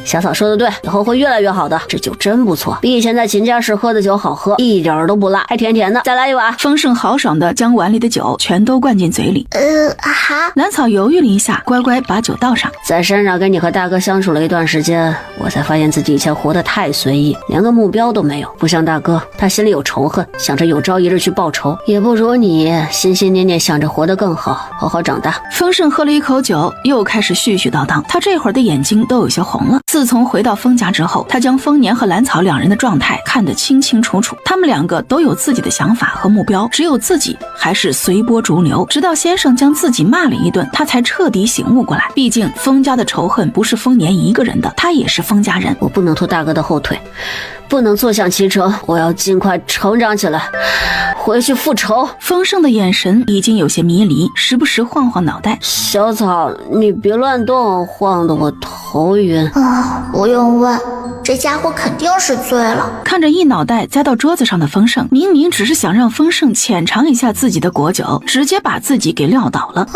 小草说的对，以后会越来越好的。这酒真不错，比以前在秦家时喝的酒好喝，一点都不辣，还甜甜的。再来一碗。丰盛豪爽的将碗里的酒全都灌进嘴里。好。兰草犹豫了一下，乖乖把酒倒上。在山上跟你和大哥相处了一段时间，我才发现自己以前活得太随意，连个目标都没有。不像大哥，他心里有仇恨，想着有朝一日去报仇，也不如你心心念念想着活得更好，好好长大。丰盛喝了一口酒，又开始絮絮叨叨，他这会儿的眼睛都有些红了。自从回到丰家之后，他将丰年和兰草两人的状态看得清清楚楚，他们两个都有自己的想法和目标，只有自己还是随波逐流。直到先生将自己骂了一顿，他才彻底醒悟过来，毕竟丰家的仇恨不是丰年一个人的，他也是丰家人。我不能拖大哥的后腿，不能坐享其成，我要尽快成长起来，回去复仇。丰盛的眼神已经有些迷离，时不时晃晃脑袋。小草，你别乱动，晃得我头晕。不用问，这家伙肯定是醉了。看着一脑袋栽到桌子上的丰盛，明明只是想让丰盛浅尝一下自己的果酒，直接把自己给撂倒了。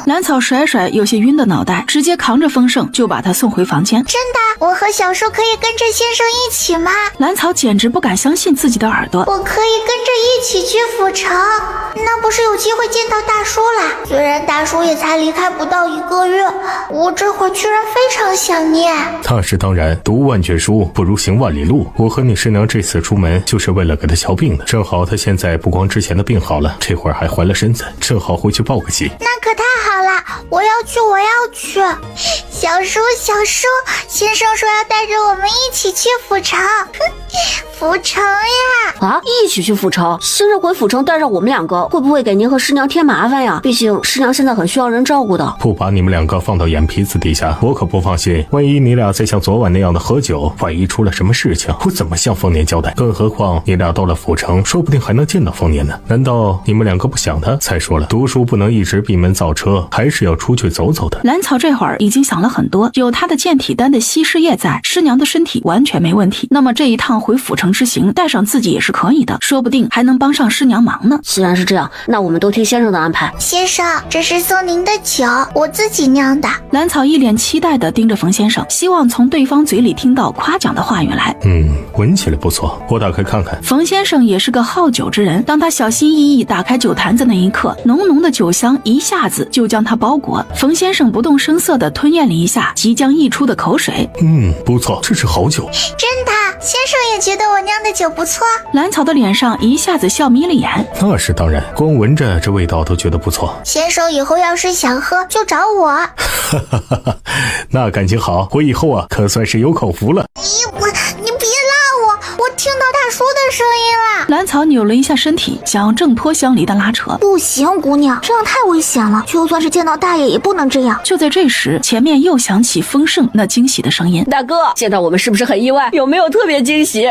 兰草甩甩有些晕的脑袋，直接扛着丰盛就把他送回房间。真的？我和小叔可以跟着先生一起吗？兰草简直不敢相信自己的耳朵。我可以跟着一起去府城，那不是有机会见到大叔啦？虽然大叔也才离开不到1个月，我这会儿居然非常想念。那是当然，读万卷书不如行万里路。我和你师娘这次出门就是为了给她瞧病的，正好她现在不光之前的病好了，这会儿还怀了身子，正好回去报个喜。那可太好啦，我要去。小叔，先生说要带着我们一起去府城。府城呀！啊，一起去府城？先生回府城带上我们两个，会不会给您和师娘添麻烦呀？毕竟师娘现在很需要人照顾的。不把你们两个放到眼皮子底下，我可不放心。万一你俩再像昨晚那样的喝酒，万一出了什么事情，我怎么向丰年交代？更何况你俩到了府城，说不定还能见到丰年呢。难道你们两个不想他？再说了，读书不能一直闭门造车，还是要出去走走的。兰草这会儿已经想了很多，有他的健体丹的西施叶在，师娘的身体完全没问题。那么这一趟回府城之行，带上自己也是可以的，说不定还能帮上师娘忙呢。既然是这样，那我们都听先生的安排。先生，这是送您的酒，我自己酿的。兰草一脸期待地盯着冯先生，希望从对方嘴里听到夸奖的话语来。闻起来不错，我打开看看。冯先生也是个好酒之人，当他小心翼翼打开酒坛子那一刻，浓浓的酒香一下子就将他包裹。冯先生不动声色地吞咽了一下即将溢出的口水。不错，这是好酒。真的，先生也觉得我酿的酒不错。兰草的脸上一下子笑眯了眼。那是当然，光闻着这味道都觉得不错。先生以后要是想喝就找我。那感情好，我以后啊可算是有口福了。你别拉我听到大叔的声音了。兰草扭了一下身体，想要挣脱相离的拉扯。不行，姑娘，这样太危险了，就算是见到大爷也不能这样。就在这时，前面又响起丰盛那惊喜的声音。大哥，见到我们是不是很意外？有没有特别惊喜？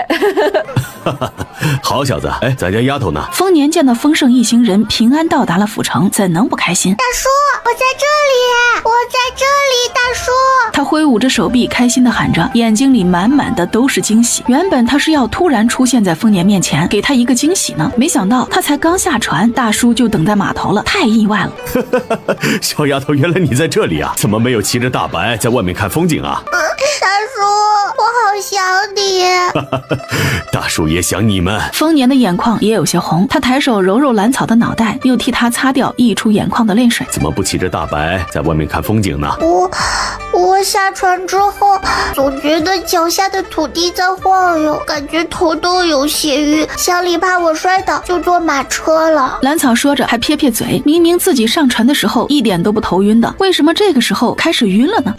好小子，咱家丫头呢？丰年见到丰盛一行人平安到达了府城，怎能不开心？大叔，我在这里，大叔。他挥舞着手臂，开心地喊着，眼睛里满满的都是惊喜。原本他是要突然出现在丰年面前，给他一个惊喜呢，没想到他才刚下船，大叔就等在码头了，太意外了。小丫头，原来你在这里啊？怎么没有骑着大白在外面看风景啊？大叔，我好想你。大叔也想你们。丰年的眼眶也有些红，他抬手揉揉兰草的脑袋，又替他擦掉溢出眼眶的泪水。怎么不骑着大白在外面看风景呢？我下船之后，总觉得脚下的土地在晃悠，感觉头都有些晕。小李怕我摔倒，就坐马车了。兰草说着还撇撇嘴，明明自己上船的时候一点都不头晕的，为什么这个时候开始晕了呢？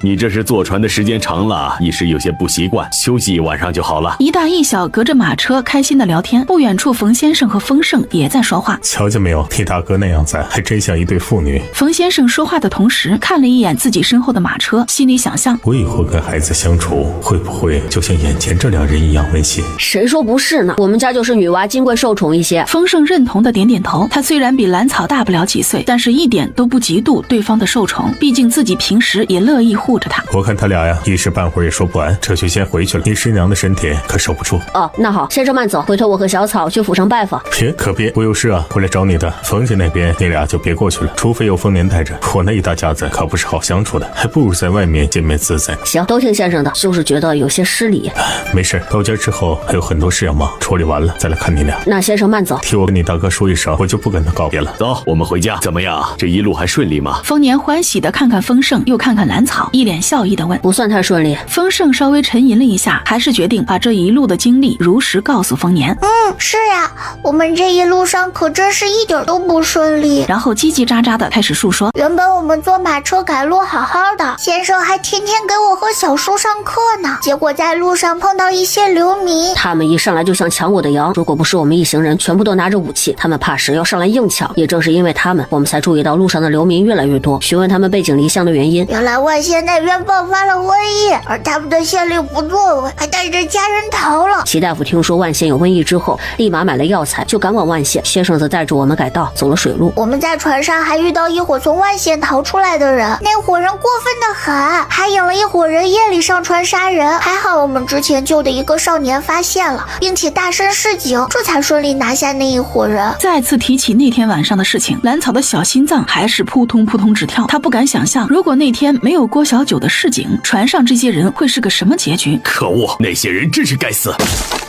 你这是坐船的时间长了，一时有些不习惯，休息一晚上就好了。一大一小隔着马车开心的聊天，不远处冯先生和丰盛也在说话。瞧见没有，你大哥那样子还真像一对父女。冯先生说话的同时看了一眼自己身后的马车，心里想象，我以后跟孩子相处会不会就像眼前这两人一样温馨？谁说不是呢？我们家就是女娃金贵受宠一些。丰盛认同的点点头，他虽然比兰草大不了几岁，但是一点都不嫉妒对方的受宠，毕竟自己平时也乐意护着他。我看他俩呀一时半会儿也说不完，这就先回去了，你师娘的身体可守不住。那好，先生慢走，回头我和小草去府上拜访。可别，我有事啊，会来找你的。冯家那边你俩就别过去了，除非有丰年带着，我那一大家子可不是好相处的，还不如在外面见面自在。行，都听先生的，就是觉得有些失礼。没事，到家之后还有很多事要忙，处理完了再来看你俩。那先生慢走，替我跟你大哥说一声，我就不跟他告别了。走，我们回家。怎么样？这一路还顺利吗？丰年欢喜地看看丰盛，又看看兰草，一脸笑意地问：不算太顺利。丰盛稍微沉吟了一下，还是决定把这一路的经历如实告诉丰年。是呀，我们这一路上可真是一点都不顺利。然后叽叽喳喳地开始述说，原本我们坐马车赶路好好的，先生还天天给我和小叔上课呢，结果在路上碰到一些流民，他们一上来就像抢我的羊，如果不是我们一行人全部都拿着武器，他们怕是要上来硬抢。也正是因为他们，我们才注意到路上的流民越来越多，询问他们背井离乡的原因。原来万县那边爆发了瘟疫，而他们的县令不作为，还带着家人逃了。齐大夫听说万县有瘟疫之后，立马买了药材就赶往万县，先生则带着我们改道走了水路。我们在船上还遇到一伙从万县逃出来的人，那伙人过分的很，还引了一伙人夜里上船杀人。还好我们之前救的一个少年发现了，并且大声示警，这才顺利拿下那一伙人。再次提起那天晚上的事情，兰草的小心脏还是扑通扑通直跳。他不敢想象，如果那天没有过郭小九的市井，船上这些人会是个什么结局？可恶，那些人真是该死！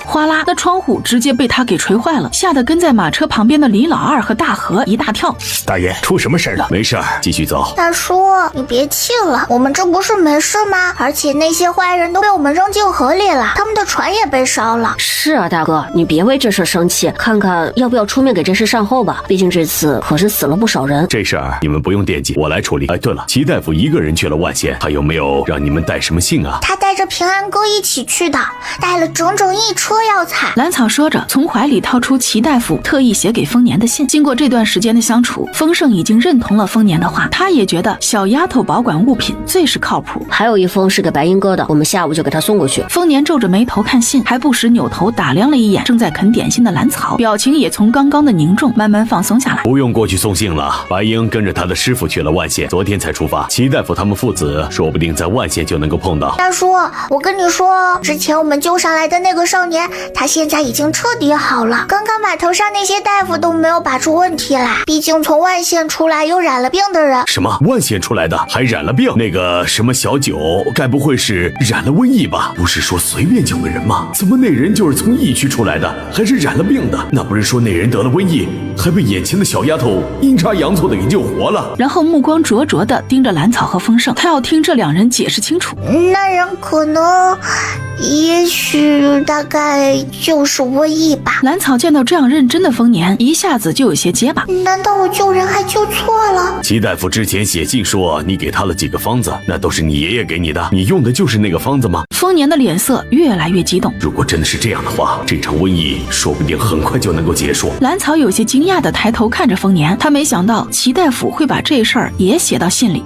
哗啦，那窗户直接被他给锤坏了，吓得跟在马车旁边的李老二和大河一大跳。大爷，出什么事了？没事儿，继续走。大叔，你别气了，我们这不是没事吗？而且那些坏人都被我们扔进河里了，他们的船也被烧了。是啊，大哥，你别为这事生气，看看要不要出面给这事善后吧。毕竟这次可是死了不少人。这事儿你们不用惦记，我来处理。哎，对了，齐大夫一个人去了万县，他有没有让你们带什么信啊？他带着平安哥一起去的，带了整整1车药材。兰草说着，从怀里掏出齐大夫特意写给丰年的信。经过这段时间的相处，丰盛已经认同了丰年的话，他也觉得小丫头保管物品最是靠谱。还有一封是给白银哥的，我们下午就给他送过去。丰年皱着眉头看信，还不时扭头打量了一眼正在啃点心的兰草，表情也从刚刚的凝重慢慢放松下来。不用过去送信了，白英跟着他的师傅去了万县，昨天才出发。齐大夫他们父子说不定在万县就能够碰到。大叔，我跟你说，之前我们救上来的那个少年，他现在已经彻底好了。刚刚码头上那些大夫都没有拔出问题来，毕竟从万县出来又染了病的人。什么？万县出来的还染了病？那个什么小九，该不会是染了瘟疫吧？不是说随便救个人吗？怎么那人就是从疫区出来的，还是染了病的？那不是说那人得了瘟疫，还被眼前的小丫头阴差阳错的给救活了？然后目光灼灼地盯着兰草和丰盛，他要听这两人解释清楚。那人可能，也许大概就是瘟疫吧。兰草见到这样认真的丰年，一下子就有些结巴。难道我救人还救错了？齐大夫之前写信说你给他了几个方子，那都是你爷爷给你的，你用的就是那个方子吗？丰年的脸色越来越激动。如果真的是这样的话，这场瘟疫说不定很快就能够结束。兰草有些惊讶地抬头看着丰年，他没想到齐大夫会把这事儿也写到信里。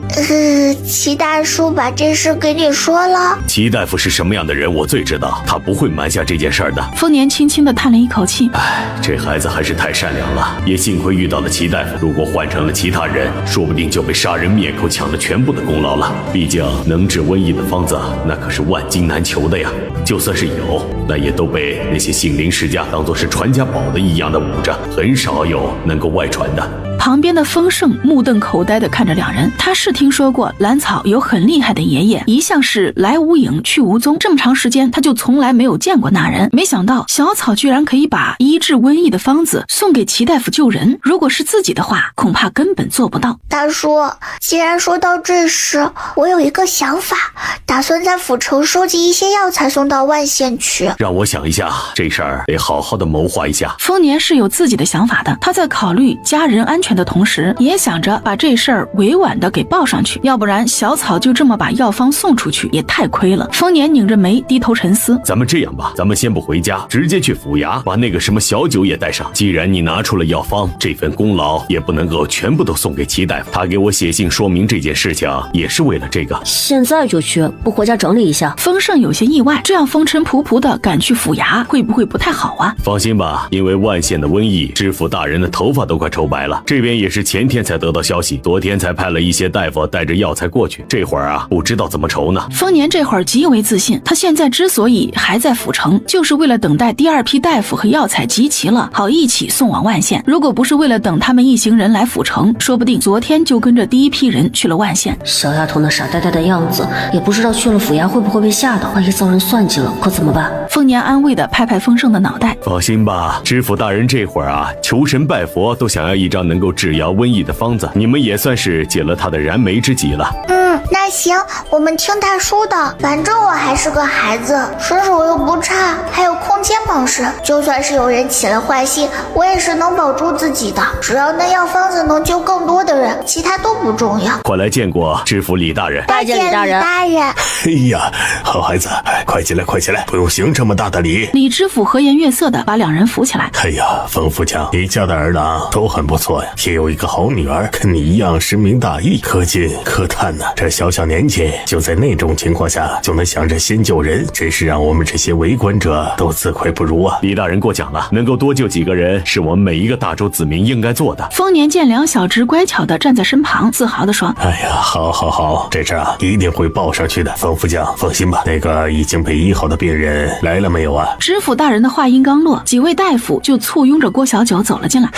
齐大叔把这事给你说了？齐大夫是什么样的人我最知道，他不会瞒下这件事儿的。丰年轻轻地叹了一口气，唉，这孩子还是太善良了，也幸亏遇到了齐大夫，如果换成了其他人，说不定就被杀人灭口抢了全部的功劳了。毕竟能治瘟疫的方子那可是万金难求的呀，就算是有，那也都被那些杏林世家当作是传家宝的一样的捂着，很少有能够外传的。旁边的丰盛目瞪口呆地看着两人，他是听说过兰草有很厉害的爷爷，一向是来无影去无踪，这么长时间他就从来没有见过那人，没想到小草居然可以把医治瘟疫的方子送给齐大夫救人，如果是自己的话，恐怕根本做不到。大叔，既然说到这事，我有一个想法，打算在府城收集一些药材送到万县去。让我想一下，这事儿得好好的谋划一下。丰年是有自己的想法的，他在考虑家人安全的同时，也想着把这事儿委婉的给报上去，要不然小草就这么把药方送出去也太亏了。丰年拧着眉低头沉思，咱们这样吧，咱们先不回家，直接去府衙，把那个什么小九也带上。既然你拿出了药方，这份功劳也不能够全部都送给齐大夫，他给我写信说明这件事情也是为了这个。现在就去，不回家整理一下？丰盛有些意外，这样风尘仆仆的赶去府衙，会不会不太好啊？放心吧，因为万县的瘟疫，知府大人的头发都快抽白了，这边也是前天才得到消息，昨天才派了一些大夫带着药材过去，这会儿啊，不知道怎么筹呢。丰年这会儿极为自信，他现在之所以还在府城，就是为了等待第二批大夫和药材集齐了，好一起送往万县。如果不是为了等他们一行人来府城，说不定昨天就跟着第一批人去了万县。小丫头那傻呆呆的样子，也不知道去了府衙会不会被吓到，万一遭人算计了，可怎么办？丰年安慰地拍拍丰盛的脑袋，放心吧，知府大人这会儿啊，求神拜佛都想要一张能够治疗瘟疫的方子，你们也算是解了他的燃眉之急了。那行，我们听大叔的，反正我还是个孩子，身手又不差，还有空间帮实，就算是有人起了坏心，我也是能保住自己的。只要那药方子能救更多的人，其他都不重要。快来见过知府李大人。拜见李大人。哎呀，好孩子，快起来，快起来，不用行这么大的礼。李知府和颜悦色地把两人扶起来。哎呀，冯副将，你家的儿郎都很不错呀，也有一个好女儿，跟你一样深明大义，可敬可叹呐。这小年纪就在那种情况下就能想着先救人，真是让我们这些为官者都自愧不如啊。李大人过奖了，能够多救几个人是我们每一个大周子民应该做的。丰年见两小只乖巧地站在身旁，自豪地说，哎呀，好，这事啊一定会报上去的。冯副将放心吧，那个已经被医好的病人来了没有啊？知府大人的话音刚落，几位大夫就簇拥着郭小九走了进来。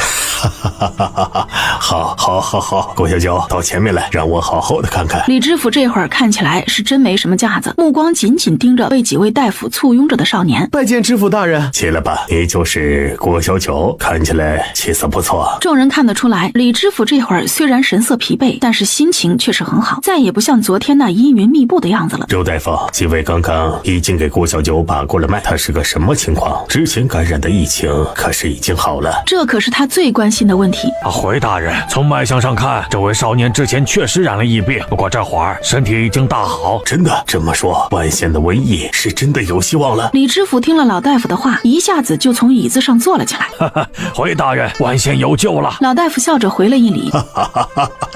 好，郭小九到前面来，让我好好的看看。李知府这会儿看起来是真没什么架子，目光紧紧盯着被几位大夫簇拥着的少年。拜见知府大人。起来吧，你就是郭小九，看起来气色不错。众人看得出来，李知府这会儿虽然神色疲惫，但是心情却是很好，再也不像昨天那阴云密布的样子了。周大夫，几位刚刚已经给郭小九把过了脉，他是个什么情况？之前感染的疫情可是已经好了？这可是他最关心的问题。回大人，从脉象上看，这位少年之前确实染了疫病，不过这会儿身体已经大好。真的？这么说，万县的瘟疫是真的有希望了？李知府听了老大夫的话，一下子就从椅子上坐了起来。回大人，万县有救了。老大夫笑着回了一礼。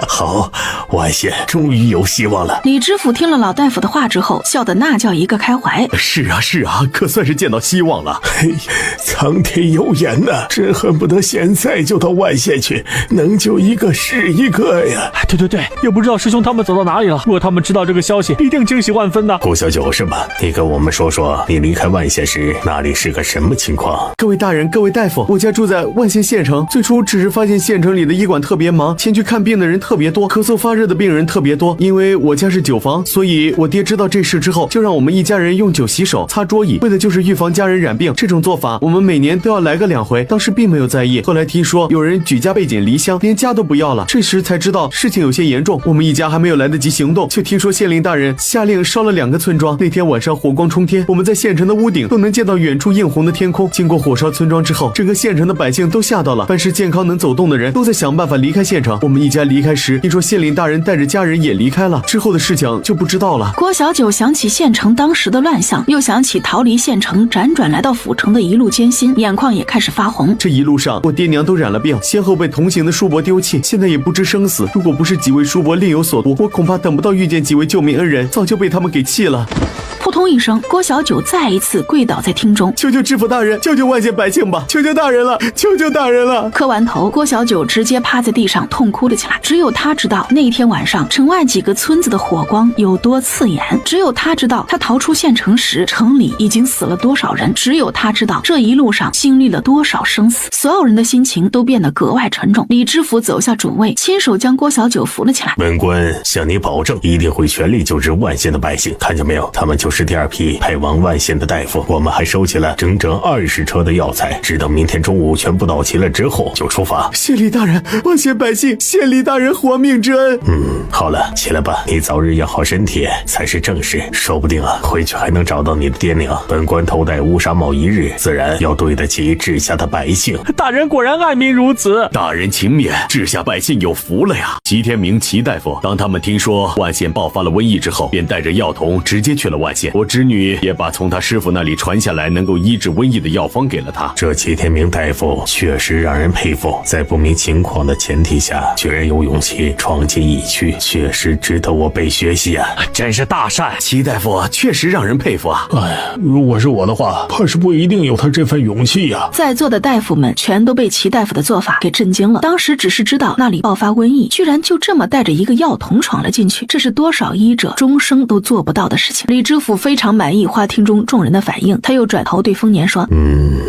好，万县终于有希望了。李知府听了老大夫的话之后，笑得那叫一个开怀。是啊，可算是见到希望了。嘿，苍天有眼呐，真恨不得现在就到万县去，能救一个是一个呀。对，也不知道师兄他们走到哪里了。如果他们知道这个消息，必定惊喜万分的。郭小九是吧？你跟我们说说，你离开万县时那里是个什么情况？各位大人，各位大夫，我家住在万县县城。最初只是发现县城里的医馆特别忙，前去看病的人特别多，咳嗽发热的病人特别多。因为我家是酒房，所以我爹知道这事之后，就让我们一家人用酒洗手、擦桌椅，为的就是预防家人染病。这种做法，我们每年都要来个2回。当时并没有在意，后来听说有人举家背井离乡，连家都不要了，这时才知道事情有些严重。我们一家还没有来得及行动，就听说县令大人下令烧了2个村庄。那天晚上火光冲天，我们在县城的屋顶都能见到远处映红的天空。经过火烧村庄之后，整个县城的百姓都吓到了，凡是健康能走动的人都在想办法离开县城。我们一家离开时，听说县令大人带着家人也离开了，之后的事情就不知道了。郭小九想起县城当时的乱象，又想起逃离县城辗转来到府城的一路艰辛，眼眶也开始发红。这一路上我爹娘都染了病，先后被同行的叔伯丢弃，现在也不知生死。如果不是几位叔伯另有所图，我恐怕等不到遇见几位救命恩人，早就被他们给弃了。扑通一声，郭小九再一次跪倒在厅中。求求知府大人，救救万县百姓吧！求求大人了，求求大人了！磕完头，郭小九直接趴在地上痛哭了起来。只有他知道那天晚上城外几个村子的火光有多刺眼，只有他知道他逃出县城时城里已经死了多少人，只有他知道这一路上经历了多少生死。所有人的心情都变得格外沉重。李知府走下主位，亲手将郭小九扶了起来。文官向你保证，一定会全力救治万县的百姓。看见没有，他们就是第2批派往万县的大夫，我们还收起了整整20车的药材，直到明天中午全部到齐了之后就出发。县令大人，万县百姓，县令大人活命之恩。好了，起来吧，你早日养好身体才是正事，说不定回去还能找到你的爹娘。本官头戴乌纱帽一日，自然要对得起治下的百姓。大人果然爱民如子，大人勤勉，治下百姓有福了呀。齐天明齐大夫，当他们听说万县爆发了瘟疫之后，便带着药童直接去了万县。我侄女也把从他师傅那里传下来能够医治瘟疫的药方给了他。这齐天明大夫确实让人佩服，在不明情况的前提下，居然有勇气闯进疫区，确实值得我被学习啊！真是大善，齐大夫确实让人佩服啊！哎呀，如果是我的话，怕是不一定有他这份勇气呀。在座的大夫们全都被齐大夫的做法给震惊了。当时只是知道那里爆发瘟疫，居然就这么带着一个药童闯了进去，这是多少医者终生都做不到的事情。李知府非常满意花厅中众人的反应，他又转头对丰年说：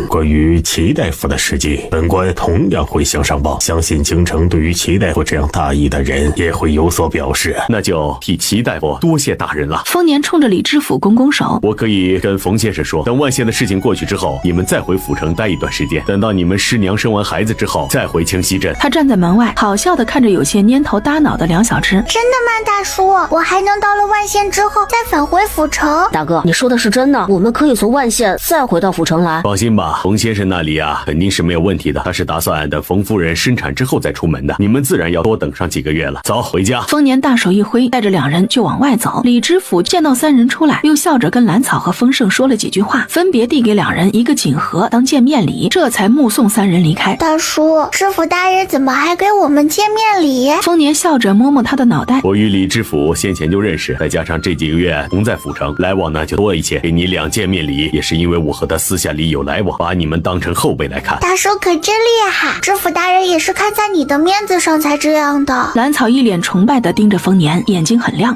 关于齐大夫的事迹，本官同样会向上报，相信京城对于齐大夫这样大义的人也会有所表示。那就替齐大夫多谢大人了。丰年冲着李知府拱拱手，我可以跟冯先生说，等万县的事情过去之后，你们再回府城待一段时间，等到你们师娘生完孩子之后，再回清溪镇。他站在门外，好笑地看着有些蔫头耷脑的梁小芝。真的吗，大叔？我还能到了万县之后再返回府城？大哥，你说的是真的？我们可以从万县再回到府城来？放心吧，冯先生那里啊，肯定是没有问题的。他是打算等冯夫人生产之后再出门的，你们自然要多等上几个月了。走，回家。丰年大手一挥，带着2人就往外走。李知府见到3人出来，又笑着跟兰草和丰盛说了几句话，分别递给2人一个锦盒当见面礼，这才目送3人离开。大叔，知府大人怎么还给我们见面礼？丰年笑着摸摸他的脑袋。我与李知府先前就认识，再加上这几个月同在府城，来往呢就多一些，给你2见面礼，也是因为我和他私下里有来往，把你们当成后辈来看。大叔可真厉害，知府大人也是看在你的面子上才这样的。兰草一脸崇拜地盯着丰年，眼睛很亮。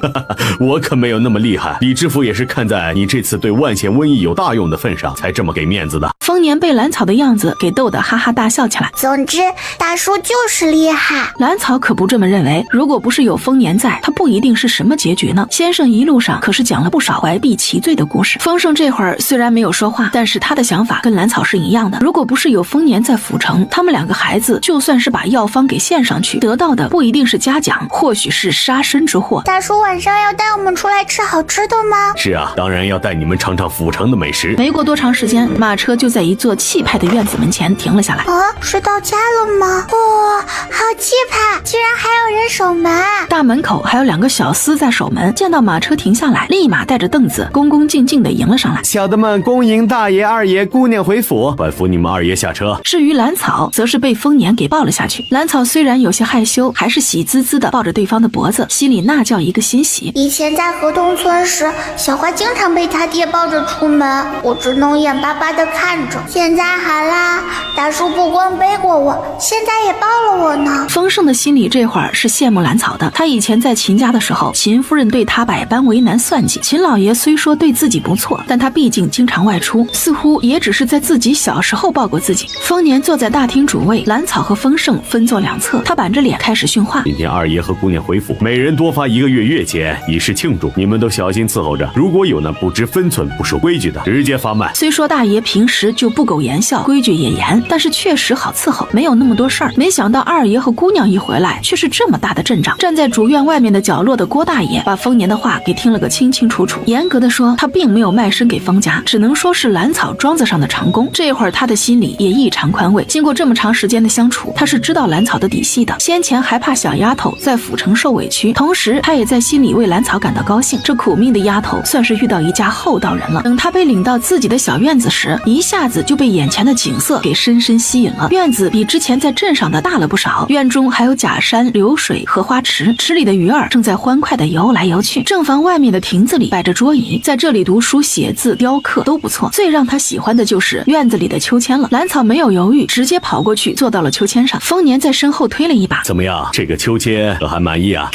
我可没有那么厉害，李知府也是看在你这次对万县瘟疫有大用的份上，才这么给面子的。丰年年被兰草的样子给逗得哈哈大笑起来。总之，大叔就是厉害。兰草可不这么认为，如果不是有丰年在，他不一定是什么结局呢。先生一路上可是讲了不少怀璧其罪的故事。丰盛这会儿虽然没有说话，但是他的想法跟兰草是一样的。如果不是有丰年在府城，他们两个孩子就算是把药方给献上去，得到的不一定是嘉奖，或许是杀身之祸。大叔晚上要带我们出来吃好吃的吗？是啊，当然要带你们尝尝府城的美食。没过多长时间，马车就在一座气派的院子门前停了下来。是到家了吗？哇，好气派，居然还有人守门。大门口还有2个小厮在守门，见到马车停下来，立马带着凳子恭恭敬敬地迎了上来。小的们恭迎大爷、二爷、姑娘回府，快扶你们二爷下车。至于兰草，则是被丰年给抱了下去。兰草虽然有些害羞，还是喜滋滋地抱着对方的脖子，心里那叫一个欣喜。以前在河东村时，小花经常被他爹抱着出门，我只能眼巴巴地看着。现在好啦，大叔不光背过我，现在也抱了我呢。丰盛的心里这会儿是羡慕兰草的。他以前在秦家的时候，秦夫人对他百般为难算计。秦老爷虽说对自己不错，但他毕竟经常外出，似乎也只是在自己小时候抱过自己。丰年坐在大厅主位，兰草和丰盛分坐2侧，他板着脸开始训话。今天二爷和姑娘回府，每人多发1个月月钱，以示庆祝。你们都小心伺候着，如果有那不知分寸、不守规矩的，直接发卖。虽说大爷平时就不苟言笑，规矩也严，但是确实好伺候，没有那么多事儿。没想到二爷和姑娘一回来，却是这么大的阵仗。站在主院外面的角落的郭大爷，把丰年的话给听了个清清楚楚。严格的说，他并没有卖身给丰家，只能说是兰草庄子上的长工。这会儿他的心里也异常宽慰。经过这么长时间的相处，他是知道兰草的底细的。先前还怕小丫头在府城受委屈，同时他也在心里为兰草感到高兴。这苦命的丫头算是遇到一家厚道人了。等他被领到自己的小院子时，一下子就被眼前的景色给深深吸引了。院子比之前在镇上的大了不少，院中还有假山、流水和花池，池里的鱼儿正在欢快地游来游去。正房外面的亭子里摆着桌椅，在这里读书写字雕刻都不错。最让他喜欢的就是院子里的秋千了。兰草没有犹豫，直接跑过去坐到了秋千上。丰年在身后推了一把。怎么样，这个秋千可还满意啊？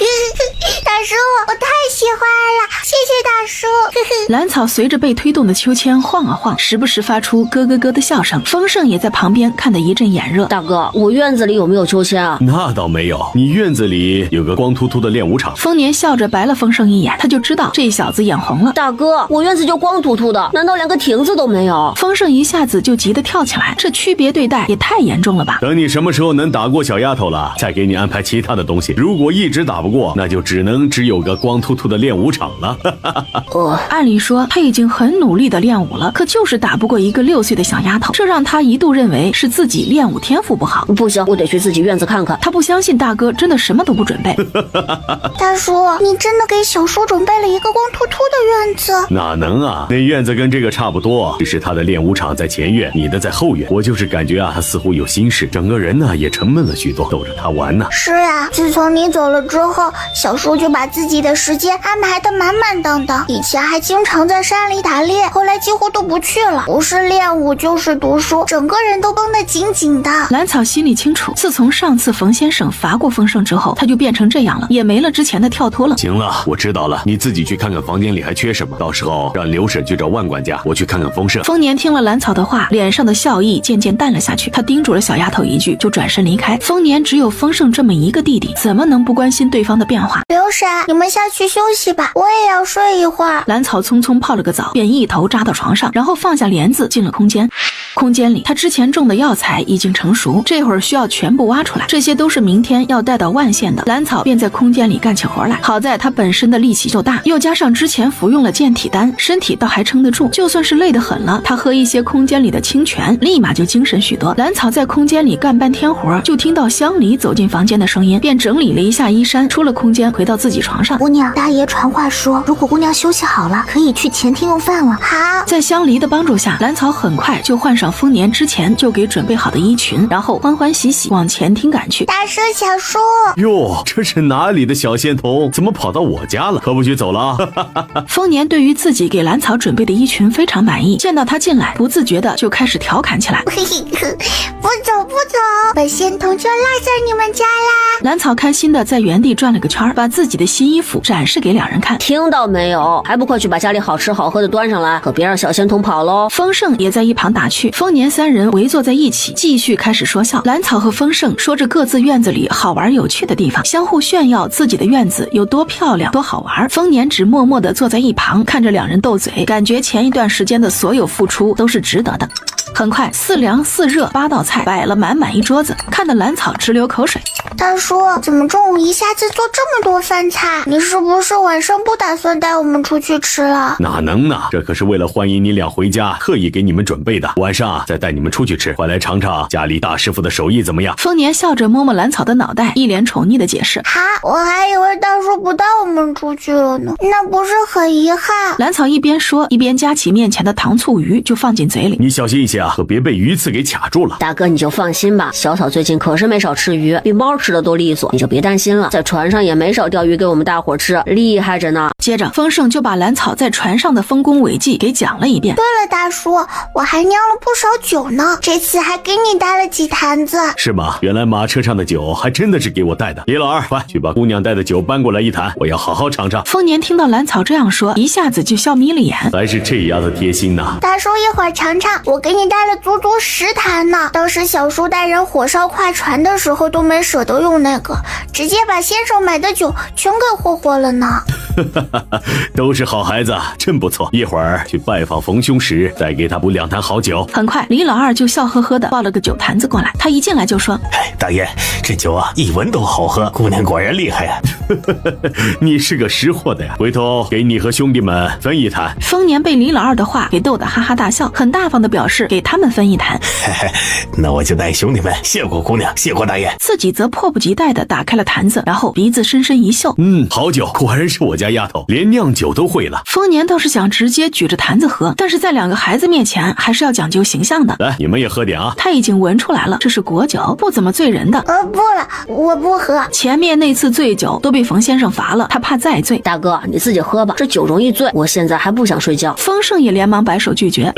大叔，我太喜欢了，谢谢大叔。兰草随着被推动的秋千晃啊晃，时不时发出咯咯咯的笑声。丰盛也在旁边看得一阵眼热。大哥，我院子里有没有秋千啊？那倒没有，你院子里有个光秃秃的练武场。丰年笑着白了丰盛一眼，他就知道这小子眼红了。大哥，我院子就光秃秃的，难道连个亭子都没有？丰盛一下子就急得跳起来，这区别对待也太严重了吧。等你什么时候能打过小丫头了，再给你安排其他的东西。如果一直打不过，那就只有个光秃秃的练武场了。按理说他已经很努力的练武了，可就是打不过一个6岁的小丫头，这让他一度认为是自己练武天赋不好。不行，我得去自己院子看看。他不相信大哥真的什么都不准备。大叔，你真的给小叔准备了一个光秃秃的院子？哪能啊，那院子跟这个差不多，只是他的练武场在前院，你的在后院。我就是感觉啊，他似乎有心事，整个人呢也沉闷了许多，逗着他玩呢。是啊，自从你走了之后，小叔就把自己的时间安排得满满当当。以前还经常在山里打猎，后来几乎都不去了，不是练武就是读书，整个人都绷得紧紧的。兰草心里清楚，自从上次冯先生罚过丰盛之后，他就变成这样了，也没了之前的跳脱了。行了，我知道了，你自己去看看房间里还缺什么，到时候让刘婶去找万管家，我去看看丰盛。丰年听了兰草的话，脸上的笑意渐渐淡了下去，他叮嘱了小丫头一句，就转身离开。丰年只有丰盛这么一个弟弟，怎么能不关心对方的变化？刘婶，你们下去休息吧，我也要睡一会儿。兰草匆匆泡了个澡，便一头扎到床上，然后放下帘子进了空间。空间里，他之前种的药材已经成熟，这会儿需要全部挖出来，这些都是明天要带到万县的。兰草便在空间里干起活来。好在他本身的力气就大，又加上之前服用了健体丹，身体倒还撑得住。就算是累得很了，他喝一些空间里的清泉，立马就精神许多。兰草在空间里干半天活，就听到乡里走进房间的声音，便整理了一下衣衫，出了空间，回到自己床上。姑娘，大爷传话说，如果姑娘休息好了，可以去前厅用饭了。好，在香梨的帮助下，兰草很快就换上丰年之前就给准备好的衣裙，然后欢欢喜喜往前厅赶去。大叔，小叔，哟，这是哪里的小仙童？怎么跑到我家了？可不许走了啊！丰年对于自己给兰草准备的衣裙非常满意，见到他进来，不自觉的就开始调侃起来。不走不走，本仙童就落在你们家啦！兰草开心的在原地转了个圈，把自己的新衣服展示给两人看。听到没有？还不快去把家里好吃好喝的端上来，可别让小仙童跑喽！丰盛也在一旁打趣。丰年三人围坐在一起，继续开始说笑。兰草和丰盛说着各自院子里好玩有趣的地方，相互炫耀自己的院子有多漂亮多好玩。丰年只默默地坐在一旁，看着两人斗嘴，感觉前一段时间的所有付出都是值得的。很快，4凉4热8道菜摆了满满一桌子，看得兰草直流口水。大叔，怎么中午一下子做这么多饭菜？你是不是晚上不打算带我们出去吃了？哪能呢？这可是为了欢迎你俩回家，特意给你们准备的。晚上再带你们出去吃，快来尝尝家里大师傅的手艺怎么样？丰年笑着摸摸兰草的脑袋，一脸宠溺的解释：哈，我还以为大叔不带我们出去了呢，那不是很遗憾？兰草一边说，一边夹起面前的糖醋鱼就放进嘴里。你小心一些啊，可别被鱼刺给卡住了。大哥你就放心吧，小草最近可是没少吃鱼，比猫吃的都利索，你就别担心了。在船上也没少钓鱼给我们大伙吃，厉害着呢。接着丰盛就把兰草在船上的丰功伟绩给讲了一遍。对了，大叔，我还酿了不少酒呢，这次还给你带了几坛子。是吗？原来马车上的酒还真的是给我带的。李老二，快去把姑娘带的酒搬过来一坛，我要好好尝尝。丰年听到兰草这样说，一下子就笑眯了眼，还是这丫头贴心呐。大叔一会儿尝尝，我给你带了足足10坛呢。当时小叔带人火烧快船的时候都没舍得用那个，直接把先生买的酒全给霍霍了呢。都是好孩子，真不错。一会儿去拜访冯兄时，再给他补2坛好酒。很快，李老二就笑呵呵的抱了个酒坛子过来。他一进来就说：“哎，大爷，这酒啊，一闻都好喝，姑娘果然厉害呀。”你是个识货的呀，回头给你和兄弟们分一坛。丰年被李老二的话给逗得哈哈大笑，很大方的表示给他们分一坛。那我就带兄弟们谢过姑娘，谢过大爷。自己则迫不及待的打开了坛子，然后鼻子深深一嗅，好酒，果然是我家丫头，连酿酒都会了。丰年倒是想直接举着坛子喝，但是在2个孩子面前还是要讲究形象的。来，你们也喝点啊。他已经闻出来了，这是果酒，不怎么醉人的。不了，我不喝。前面那次醉酒都被冯先生罚了，他怕再醉。大哥，你自己喝吧，这酒容易醉，我现在还不想睡觉。丰盛也连忙摆手拒绝。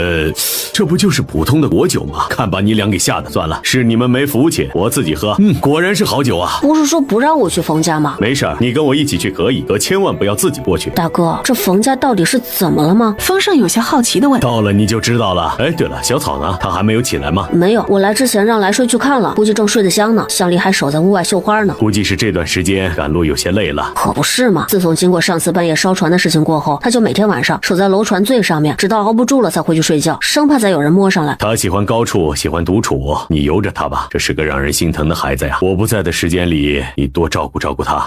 这不就是普通的果酒吗？看把你俩给吓的。算了，是你们没福气，我自己喝。果然是好酒啊。不是说不让我去冯家吗？没事，你跟我一起去可以，可千万不要自己过去。大哥，这冯家到底是怎么了吗？丰盛有些好奇的问。到了你就知道了。哎，对了，小草呢？她还没有起来吗？没有，我来之前让来睡去看了，估计正睡得香呢。香梨还守在屋外绣花呢。估计是这段时间赶路有些累了。可不是嘛，自从经过上次半夜烧船的事情过后，他就每天晚上守在楼船最上面，直到熬不住了才回去睡觉，生怕再有人摸上来。他喜欢高处，喜欢独处，你由着他吧。这是个让人心疼的孩子呀。我不在的时间里，你多照顾照顾他。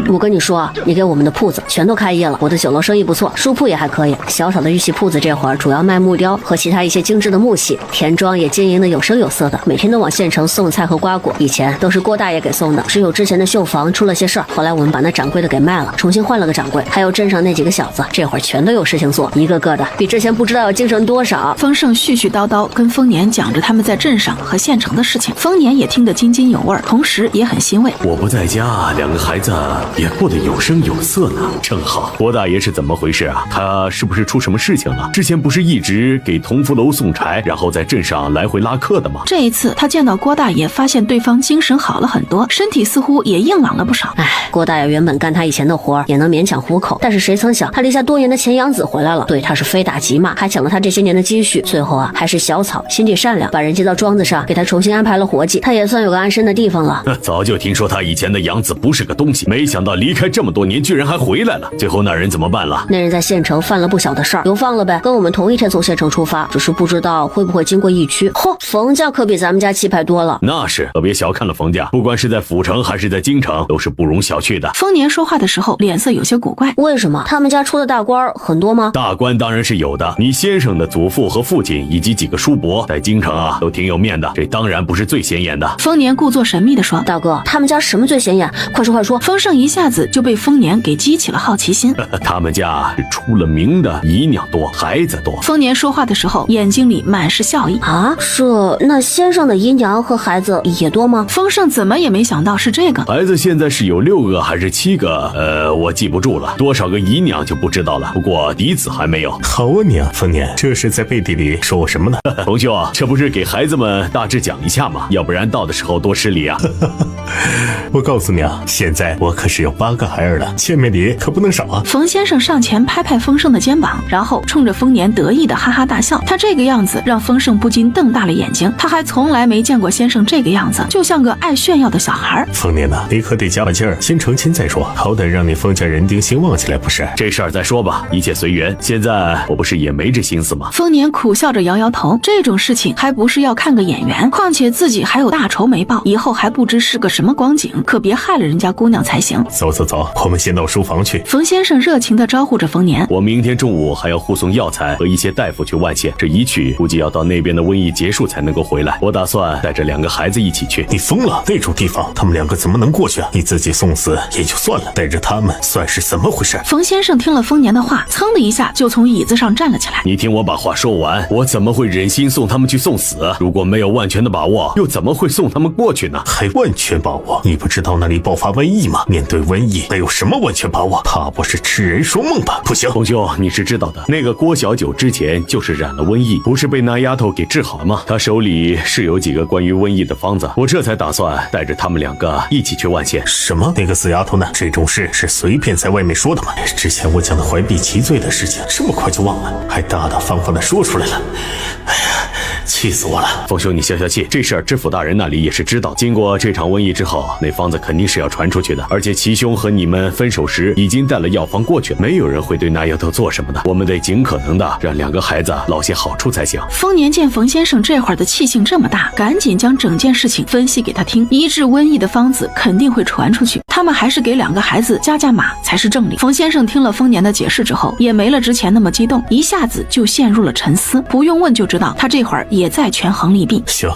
我跟你说啊，你给我们的铺子全都开业了，我的酒楼生意不错，书铺也还可以。小草的玉器铺子这会儿主要卖木雕和其他一些精致的木器，田庄也经营的有声有色的，每天都往县城送菜和瓜果。以前都是郭大爷给送的，只有之前的绣房出了些事儿，后来我们把那掌柜的给卖了，重新换了个掌柜。还有镇上那几个小子，这会儿全都有事情做，一个个的比之前不知道要精神多少。丰盛絮絮叨叨跟丰年讲着他们在镇上和县城的事情，丰年也听得津津有味，同时也很欣慰。我不在家，2个孩子也过得有声有色呢，正好。郭大爷是怎么回事啊？他是不是出什么事情了？之前不是一直给同福楼送柴，然后在镇上来回拉客的吗？这一次他见到郭大爷，发现对方精神好了很多，身体似乎也硬朗了不少。郭大爷原本干他以前的活也能勉强糊口，但是谁曾想他离下多年的前养子回来了，对他是非打即骂，还抢了他这些年的积蓄。最后啊，还是小草心地善良，把人接到庄子上，给他重新安排了活计，他也算有个安身的地方了。早就听说他以前的养子不是个东西，没想到离开这么多年居然还回来了。最后那人怎么办了？那人在县城犯了不小的事儿，流放了呗，跟我们同一天从县城出发，只是不知道会不会经过疫区。嚯，冯家可比咱们家气派多了。那是，可别小看了冯家，不管是在府城还是在京城，都是不容小觑的。丰年说话的时候脸色有些古怪。为什么？他们家出的大官很多吗？大官当然是有的，你先生的祖父和父亲以及几个叔伯在京城啊都挺有面的，这当然不是最显眼的。丰年故作神秘地说：“大哥，他们家什么最显眼？快说快说。”丰盛一下子就被丰年给激起起了好奇心。他们家是出了名的姨娘多，孩子多。丰年说话的时候，眼睛里满是笑意。啊，那先生的姨娘和孩子也多吗？丰盛怎么也没想到是这个。孩子现在是有6个还是7个？我记不住了，多少个姨娘就不知道了。不过嫡子还没有。好啊娘，丰年，这是在背地里说我什么呢？冯兄，这不是给孩子们大致讲一下吗？要不然到的时候多失礼啊。我告诉你啊，现在我可是有8个孩儿了，见面礼可不能少啊。冯先生上前拍拍丰盛的肩膀，然后冲着丰年得意的哈哈大笑。他这个样子让丰盛不禁瞪大了眼睛，他还从来没见过先生这个样子，就像个爱炫耀的小孩。丰年呐，你可得加把劲儿，先成亲再说，好歹让你丰家人丁兴旺起来不是？这事儿再说吧，一切随缘。现在我不是也没这心思吗？丰年苦笑着摇摇头，这种事情还不是要看个眼缘，况且自己还有大仇没报，以后还不知是个什么光景，可别害了人家姑娘才行。走，我们先到书房去。冯先生热情地招呼着丰年，我明天中午还要护送药材和一些大夫去万县，这一去估计要到那边的瘟疫结束才能够回来。我打算带着2个孩子一起去。你疯了？那种地方他们2个怎么能过去啊？你自己送死也就算了，带着他们算是怎么回事？冯先生听了丰年的话，噌的一下就从椅子上站了起来。你听我把话说完，我怎么会忍心送他们去送死？如果没有万全的把握，又怎么会送他们过去呢？还万全把握？你不知道那里爆发瘟疫吗？面对瘟疫，那有什么万全把握？怕不是痴人说梦吧？不行，冯兄，你是知道的，那个郭小九之前就是染了瘟疫，不是被那丫头给治好了吗？她手里是有几个关于瘟疫的方子，我这才打算带着他们2个一起去万县。什么？那个死丫头呢？这种事是随便在外面说的吗？之前我讲的怀璧其罪的事情，这么快就忘了，还大大方方的说出来了。哎呀，气死我了！冯兄，你消消气，这事儿知府大人那里也是知道。经过这场瘟疫之后，那方子肯定是要传出去的，而且齐兄和你们分手时已经带了药方过去，没有人会对那丫头做什么的。我们得尽可能的让2个孩子捞些好处才行。丰年见冯先生这会儿的气性这么大，赶紧将整件事情分析给他听。医治瘟疫的方子肯定会传出去，他们还是给2个孩子加码才是正理。冯先生听了丰年的解释之后，也没了之前那么激动，一下子就陷入了沉思。不用问就知道，他这会儿也在权衡利弊。行，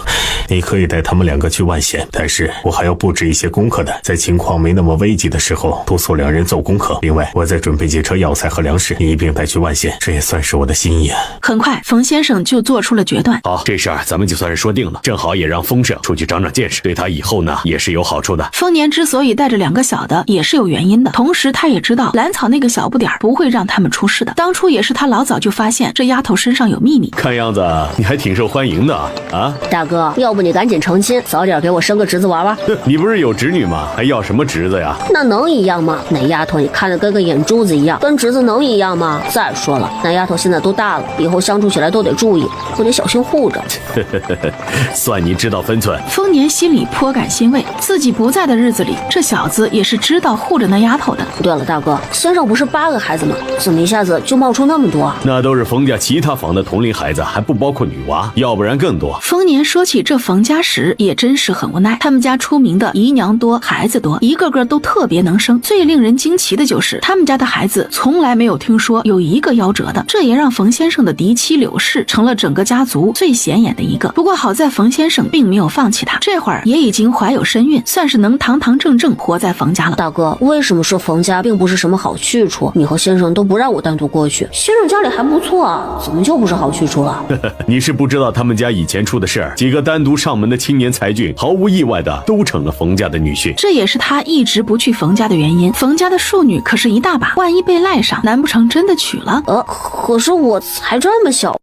你可以带他们2个去万县，但是我还要布置一些功课的，在情况没那么危急的时候，督促2人做功课。另外，我再准备几车药材和粮食，你一并带去万县，这也算是我的心意啊。很快，冯先生就做出了决断。好，这事儿咱们就算是说定了，正好也让丰盛出去长长见识，对他以后呢也是有好处的。丰年之所以带着2个小的，也是有原因的，同时他也知道兰草那个小不点儿不会让他们出事的。当初也是他老早就发现这丫头身上有秘密。看样子你还挺受欢迎的啊！大哥，要不你赶紧成亲，早点给我生个侄子玩玩。你不是有侄女吗？还要什么侄子呀？那能一样吗？那丫头你看着跟个眼珠子一样，跟侄子能一样吗？再说了，那丫头现在都大了，以后相处起来都得注意，可得小心护着。算你知道分寸。丰年心里颇感欣慰，自己不在的日子里，这小子也是知道护着那丫头的。对了，大哥，先生不是8个孩子吗？怎么一下子就冒出那么多？那都是冯家其他房的同龄孩子，还不包括女娃，要不然更多。丰年说起这冯家时，也真是很无奈。他们家出名的姨娘多，孩子多，一个个都特别能生。最令人惊奇的就是他们家的孩子从来没有听说有一个夭折的，这也让冯先生的嫡妻柳氏成了整个家族最显眼的一个。不过好在冯先生并没有放弃他，这会儿也已经怀有身孕，算是能堂堂正正活在冯家了。大哥，为什么说冯家并不是什么好去处？你和先生都不让我单独过去，先生家里还不错啊，怎么就不是好去处了？你是不知道他们家以前出的事儿，几个单独上门的青年才俊，毫无意外的都成了冯家的女婿。这也是他一直不去冯家的原因。冯家的庶女可是一大把，万一被赖上，难不成真的娶了？可是我才这么小，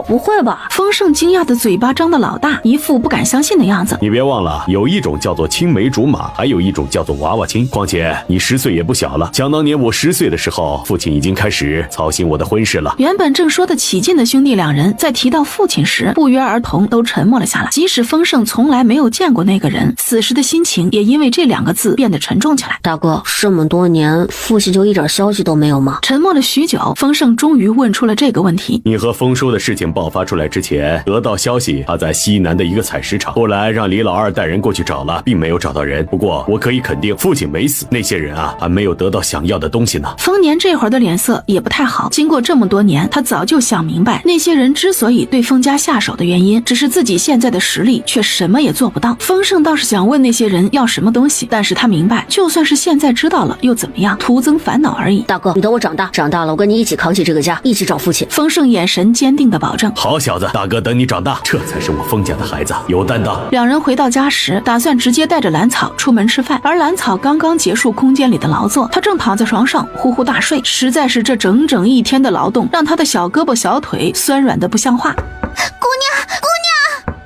不会吧？丰盛惊讶的嘴巴张得老大，一副不敢相信的样子。你别忘了，有一种叫做青梅竹马，还有一种叫做娃娃亲。况且你10岁也不小了，想当年我10岁的时候，父亲已经开始操心我的婚事了。原本正说得起劲的兄弟2人，在提到父亲时，不约而同都沉默了下来。即使丰盛从来没有见过那个人，此时的心情也因为这2个字变得沉重起来。大哥，这么多年，父亲就一点消息都没有吗？沉默了许久，丰盛终于问出了这个问题。你和丰叔的事情爆发出来之前，得到消息他在西南的一个采石场，后来让李老二带人过去找了，并没有找到人。不过我可以肯定，父亲没死，那些人啊还没有得到想要的东西呢。丰年这会儿的脸色也不太好，经过这么多年，他早就想明白，那些些人之所以对封家下手的原因，只是自己现在的实力却什么也做不到。丰盛倒是想问那些人要什么东西，但是他明白，就算是现在知道了又怎么样，徒增烦恼而已。大哥，你等我长大，长大了我跟你一起扛起这个家，一起找父亲。丰盛眼神坚定地保证。好小子，大哥等你长大，这才是我封家的孩子，有担当。两人回到家时，打算直接带着兰草出门吃饭，而兰草刚刚结束空间里的劳作，他正躺在床上呼呼大睡。实在是这整整一天的劳动，让他的小胳膊小腿酸软的不像话。姑娘，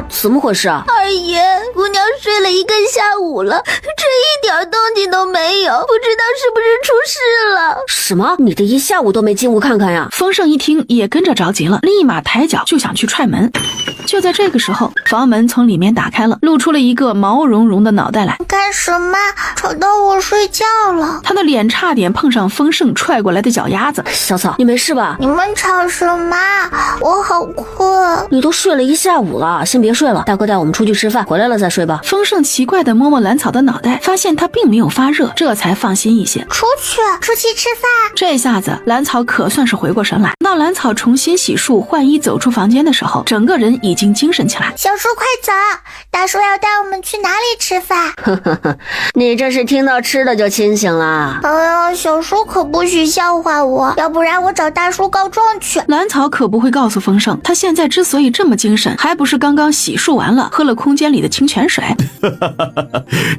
怎么回事啊？二爷，姑娘睡了1个下午了，这一点动静都没有，不知道是不是出事了。什么？你这一下午都没进屋看看呀？丰盛一听也跟着着急了，立马抬脚就想去踹门。就在这个时候，房门从里面打开了，露出了一个毛茸茸的脑袋来。干什么？吵到我睡觉了。他的脸差点碰上丰盛踹过来的脚丫子。小草，你没事吧？你们吵什么？我好困。你都睡了一下午了，先别睡了，大哥带我们出去吃饭，回来了再睡吧。丰盛奇怪地摸摸兰草的脑袋，发现他并没有发热，这才放心一些。出去吃饭。这下子兰草可算是回过神来。到兰草重新洗漱换衣走出房间的时候，整个人已经精神起来。小叔快走，大叔要带我们去哪里吃饭？你这是听到吃的就清醒了。哎呀，小叔可不许笑话我，要不然我找大叔告状去。兰草可不会告诉丰盛，他现在之所以这么精神，还不是刚刚洗漱完了，喝了空间里的清泉水。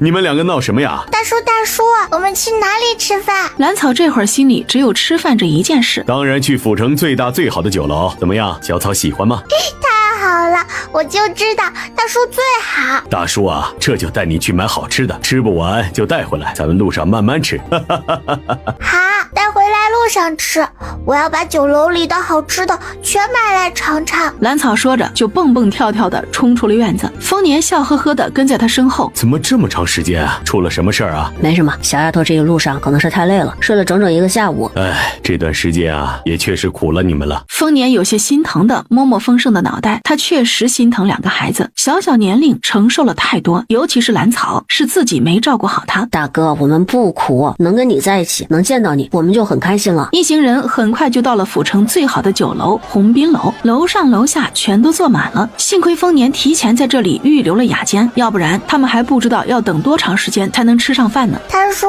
你们两个闹什么呀？大叔，我们去哪里吃饭？兰草这会儿心里只有吃饭这一件事。当然去府城最大最好的酒楼，怎么样？小草喜欢吗？太好了，我就知道大叔最好。大叔啊，这就带你去买好吃的，吃不完就带回来，咱们路上慢慢吃。好，带回来路上吃。我要把酒楼里的好吃的全买来尝尝。兰草说着就蹦蹦跳跳的冲出了院子。丰年笑呵呵的跟在他身后。怎么这么长时间啊？出了什么事儿啊？没什么，小丫头这一路上可能是太累了，睡了整整1个下午。哎，这段时间啊，也确实苦了你们了。丰年有些心疼的摸摸丰盛的脑袋，他确实心疼2个孩子，小年龄承受了太多，尤其是兰草，是自己没照顾好他。大哥，我们不苦，能跟你在一起，能见到你，我们就很开心了。一行人很快就到了府城最好的酒楼鸿宾楼，楼上楼下全都坐满了。幸亏丰年提前在这里预留了雅间，要不然他们还不知道要等多长时间才能吃上饭呢。大叔，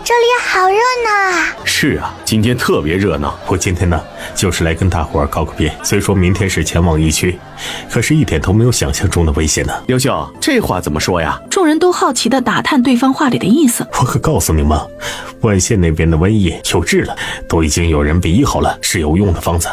这里好热闹啊！是啊，今天特别热闹。我今天呢，就是来跟大伙儿告个别。虽说明天是前往疫区，可是一点都没有想象中的危险呢。刘秀，这话怎么说呀？众人都好奇地打探对方话里的意思。我可告诉你们，万县那边的瘟疫有治了，都已经有人被医好了，是有用的方子。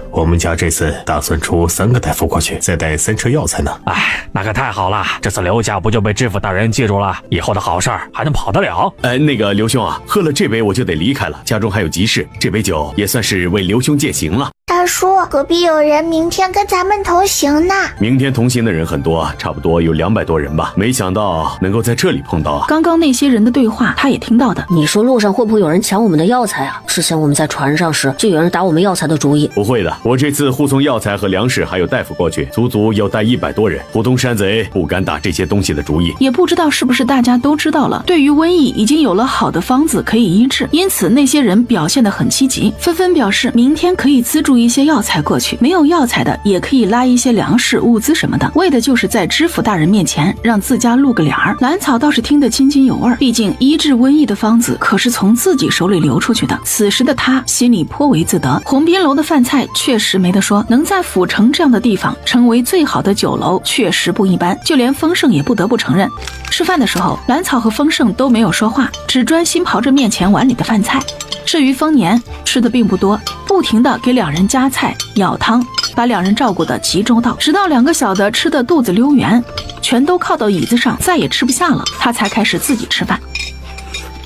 我们家这次打算出3个大夫过去，再带3车药材呢。哎，那可太好了，这次刘家不就被知府大人记住了，以后的好事儿还能跑得了。那个刘兄啊，喝了这杯我就得离开了，家中还有急事，这杯酒也算是为刘兄饯行了。大叔，隔壁有人明天跟咱们同行呢。明天同行的人很多，差不多有200多人吧，没想到能够在这里碰到啊。刚刚那些人的对话他也听到的。你说路上会不会有人抢我们的药材啊？之前我们在船上时就有人打我们药材的主意。不会的，我这次护送药材和粮食还有大夫过去，足足要带100多人，普通山贼不敢打这些东西的主意。也不知道是不是大家都知道了，对于瘟疫已经有了好的方子可以医治，因此那些人表现得很积极，纷纷表示明天可以资助一些药材过去，没有药材的也可以拉一些粮食物资什么的，为的就是在知府大人面前让自家露个脸儿。兰草倒是听得津津有味，毕竟医治瘟疫的方子可是从自己手里流出去的。此时的他心里颇为自得。鸿宾楼的饭菜确实没得说，能在府城这样的地方成为最好的酒楼确实不一般，就连丰盛也不得不承认。吃饭的时候，兰草和丰盛都没有说话，只专心刨着面前碗里的饭菜。至于丰年，吃的并不多，不停地给2人夹菜舀汤，把2人照顾得极周到，直到2个小的吃得肚子溜圆，全都靠到椅子上再也吃不下了，他才开始自己吃饭。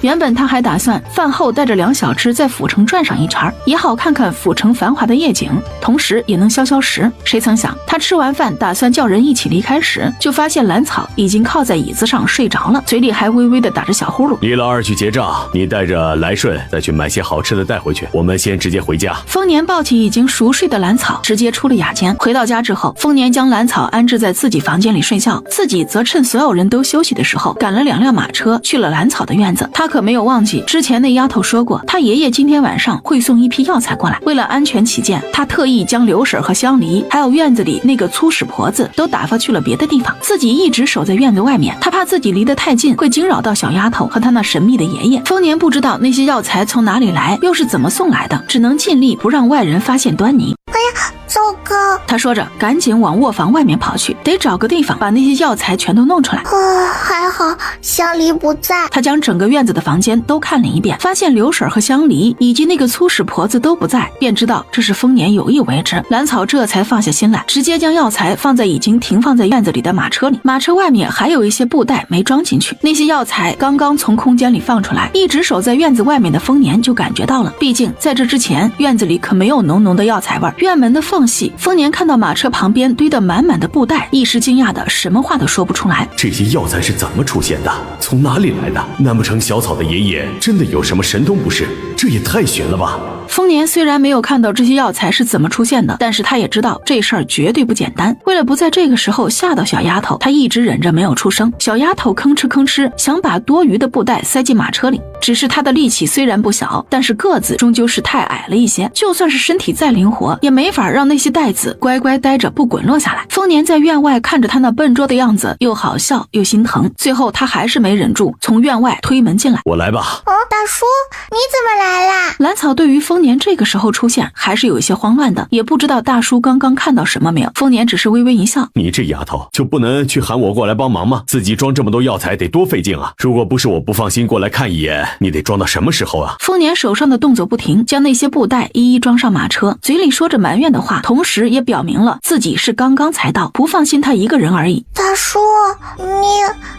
原本他还打算饭后带着2小只在府城转上一圈，也好看看府城繁华的夜景，同时也能消消食。谁曾想他吃完饭打算叫人一起离开时，就发现兰草已经靠在椅子上睡着了，嘴里还微微的打着小呼噜。李老二去结账，你带着来顺再去买些好吃的带回去，我们先直接回家。丰年抱起已经熟睡的兰草，直接出了雅间。回到家之后，丰年将兰草安置在自己房间里睡觉，自己则趁所有人都休息的时候，赶了2辆马车去了兰草的院子。他可没有忘记之前那丫头说过，她爷爷今天晚上会送一批药材过来。为了安全起见，她特意将刘婶和香梨还有院子里那个粗使婆子都打发去了别的地方，自己一直守在院子外面。她怕自己离得太近会惊扰到小丫头和她那神秘的爷爷。丰年不知道那些药材从哪里来，又是怎么送来的，只能尽力不让外人发现端倪。哎呀，糟糕！他说着赶紧往卧房外面跑去，得找个地方把那些药材全都弄出来。还好香梨不在。他将整个院子的房间都看了一遍，发现刘婶和香梨以及那个粗使婆子都不在，便知道这是丰年有意为之。兰草这才放下心来，直接将药材放在已经停放在院子里的马车里。马车外面还有一些布袋没装进去，那些药材刚刚从空间里放出来，一直守在院子外面的丰年就感觉到了。毕竟在这之前院子里可没有浓浓的药材味。院门的缝隙，丰年看到马车旁边堆得满满的布袋，一时惊讶的什么话都说不出来。这些药材是怎么出现的？从哪里来的？难不成小草的爷爷真的有什么神通不是？这也太悬了吧！丰年虽然没有看到这些药材是怎么出现的，但是他也知道这事儿绝对不简单。为了不在这个时候吓到小丫头，他一直忍着没有出声。小丫头吭哧吭哧想把多余的布袋塞进马车里，只是她的力气虽然不小，但是个子终究是太矮了一些，就算是身体再灵活，也没法让那些袋子乖乖待着不滚落下来。丰年在院外看着他那笨拙的样子，又好笑又心疼，最后他还是没忍住，从院外推门进来。我来吧。大叔，你怎么来啦？兰草对于丰年这个时候出现还是有一些慌乱的，也不知道大叔刚刚看到什么没有。丰年只是微微一笑，你这丫头就不能去喊我过来帮忙吗？自己装这么多药材得多费劲啊！如果不是我不放心过来看一眼，你得装到什么时候啊？丰年手上的动作不停，将那些布袋一一装上马车，嘴里说着埋怨的话，同时也表明了自己是刚刚才到，不放心他一个人而已。大叔，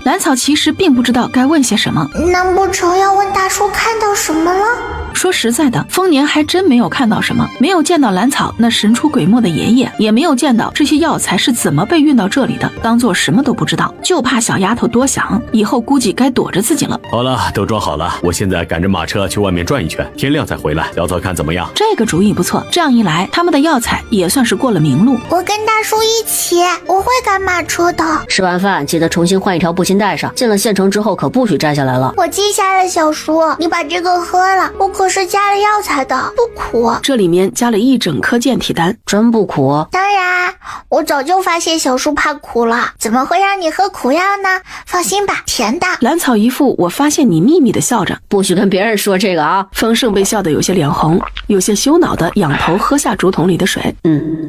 兰草其实并不知道该问些什么，难不成要问大叔看到什么了？说实在的，丰年还真没有看到什么，没有见到兰草那神出鬼没的爷爷，也没有见到这些药材是怎么被运到这里的，当做什么都不知道，就怕小丫头多想，以后估计该躲着自己了。好了，都装好了，我现在赶着马车去外面转一圈，天亮再回来。小草看怎么样？这个主意不错，这样一来，他们的药材也算是过了明路。我跟大叔一起，我会赶马车的。吃完饭记得重新换一条布巾带上，进了县城之后可不许摘下来了。我记下了，小叔，你把这个喝了，我可是加了药材的，不苦。这里面加了一整颗健体丹，真不苦？当然，我早就发现小叔怕苦了，怎么会让你喝苦药呢？放心吧，甜的。兰草一副我发现你秘密的笑着，不许跟别人说这个啊！丰盛被笑得有些脸红，有些羞恼的仰头喝下竹筒里的水。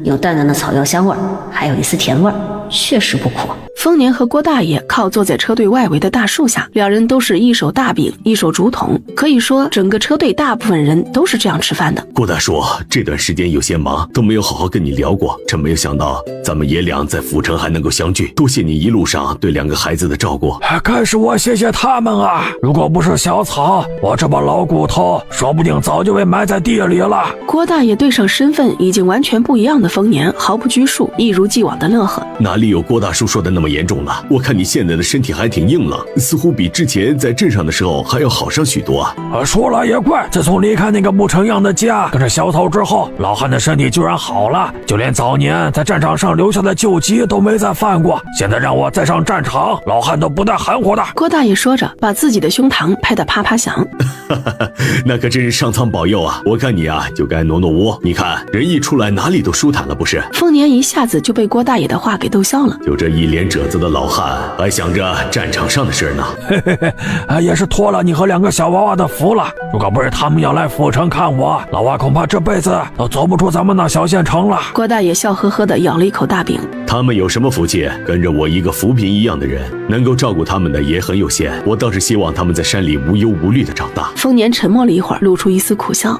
有淡淡的草药香味儿，还有一丝甜味儿，确实不苦。丰年和郭大爷靠坐在车队外围的大树下，两人都是一手大饼一手竹筒，可以说整个车队大部分人都是这样吃饭的。郭大叔，这段时间有些忙，都没有好好跟你聊过，真没有想到咱们爷俩在府城还能够相聚，多谢你一路上对两个孩子的照顾。该是我谢谢他们啊！如果不是小草，我这把老骨头说不定早就被埋在地里了。郭大爷对上身份已经完全不一样的丰年毫不拘束，一如既往的乐呵。哪里有郭大叔说的那么严重了？我看你现在的身体还挺硬朗，似乎比之前在镇上的时候还要好上许多啊。说来也怪，自从离开那个不成样的家，跟着小草之后，老汉的身体居然好了，就连早年在战场上留下的旧疾都没再犯过。现在让我再上战场，老汉都不带含糊的。郭大爷说着，把自己的胸膛拍得啪啪响。那可真是上苍保佑啊！我看你啊，就该挪挪窝。你看人一出来，哪里都舒坦了，不是？丰年一下子就被郭大爷的话给逗笑了。就这一脸褶子的老汉，还想着战场上的事呢。也是托了你和两个小娃娃的福了。如果不是他们要来府城看我，老娃恐怕这辈子都走不出咱们那小县城了。郭大爷笑呵呵地咬了一口大饼。他们有什么福气？跟着我一个扶贫一样的人，能够照顾他们的也很有限。我倒是希望他们在山里无忧无虑的长大。丰年沉默了一会儿，露出一丝苦笑。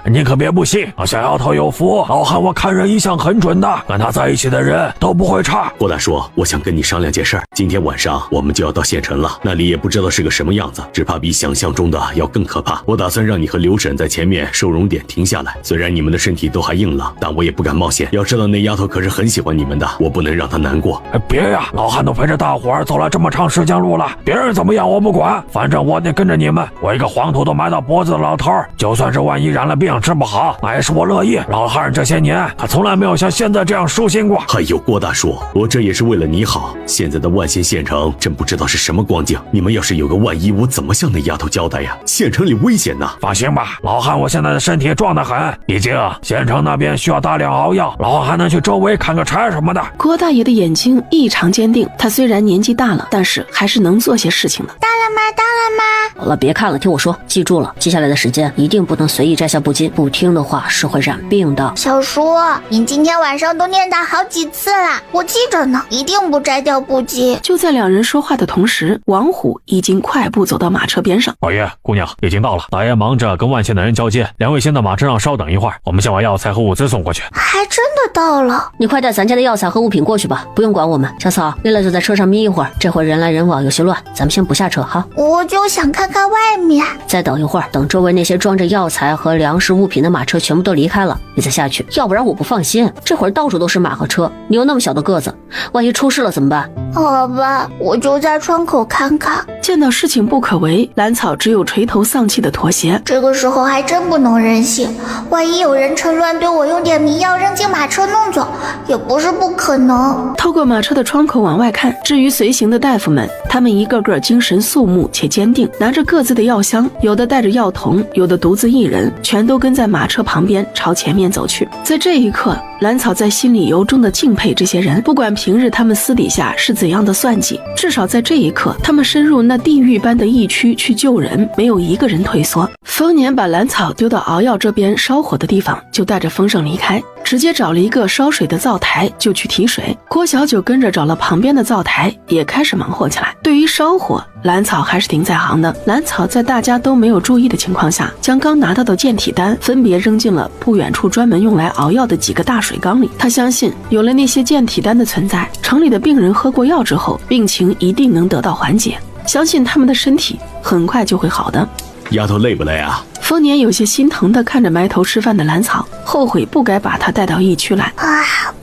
您可别不信，小丫头有福，老汉我看人一向很准的，跟他在一起的人都不会差。郭大叔，我想跟你商量件事儿。今天晚上我们就要到县城了，那里也不知道是个什么样子，只怕比想象中的要更可怕。我打算让你和刘婶在前面收容点停下来，虽然你们的身体都还硬朗，但我也不敢冒险。要知道那丫头可是很喜欢你们的，我不能让她难过。别呀，老汉都陪着大伙儿走了这么长时间路了，别人怎么样我不管，反正我得跟着你们。我一个黄土都埋到脖子的老头儿，就算是万一染了病治不好，那也是我乐意。老汉这些年他从来没有像现在这样舒心过。哎呦，郭大叔，我这也是为了你好。现在的万现县城，真不知道是什么光景。你们要是有个万一，我怎么向那丫头交代呀？县城里危险呐！放心吧，老汉我现在的身体壮得很，毕竟县城那边需要大量熬药，老汉还能去周围砍个柴什么的。郭大爷的眼睛异常坚定，他虽然年纪大了，但是还是能做些事情的。到了吗？到了吗？好了，别看了，听我说，记住了，接下来的时间一定不能随意摘下布巾，不听的话是会染病的。小叔，您今天晚上都念叨好几次了，我记着呢，一定不摘掉布巾。就在两人说话的同时，王虎已经快步走到马车边上。老爷，姑娘已经到了，大爷忙着跟万县的人交接，两位先到马车上稍等一会儿，我们先把药材和物资送过去。还真的到了，你快带咱家的药材和物品过去吧，不用管我们。小草，丽丽就在车上眯一会儿，这会人来人往有些乱，咱们先不下车哈。我就想看看外面。再等一会儿，等周围那些装着药材和粮食物品的马车全部都离开了，你再下去，要不然我不放心。这会儿到处都是马和车，你又那么小的个子，万一出事了怎么办？好吧，我就在窗口看看。见到事情不可为，兰草只有垂头丧气的妥协。这个时候还真不能任性，万一有人趁乱对我用点迷药扔进马车弄走，也不是不可能。透过马车的窗口往外看，至于随行的大夫们，他们一个个精神肃穆且坚定，拿着各自的药箱，有的带着药桶，有的独自一人，全都跟在马车旁边朝前面走去。在这一刻，兰草在心里由衷的敬佩这些人，不管平日他们私底下是怎样的算计，至少在这一刻，他们深入那地狱般的疫区去救人，没有一个人退缩。丰年把兰草丢到熬药这边烧火的地方，就带着丰盛离开，直接找了一个烧水的灶台就去提水。郭小九跟着找了旁边的灶台，也开始忙活起来。对于烧火，兰草还是挺在行的。兰草在大家都没有注意的情况下，将刚拿到的健体丹分别扔进了不远处专门用来熬药的几个大水缸里。他相信有了那些健体丹的存在，城里的病人喝过药之后，病情一定能得到缓解，相信他们的身体很快就会好的。丫头累不累啊？丰年有些心疼地看着埋头吃饭的兰草，后悔不该把她带到疫区来。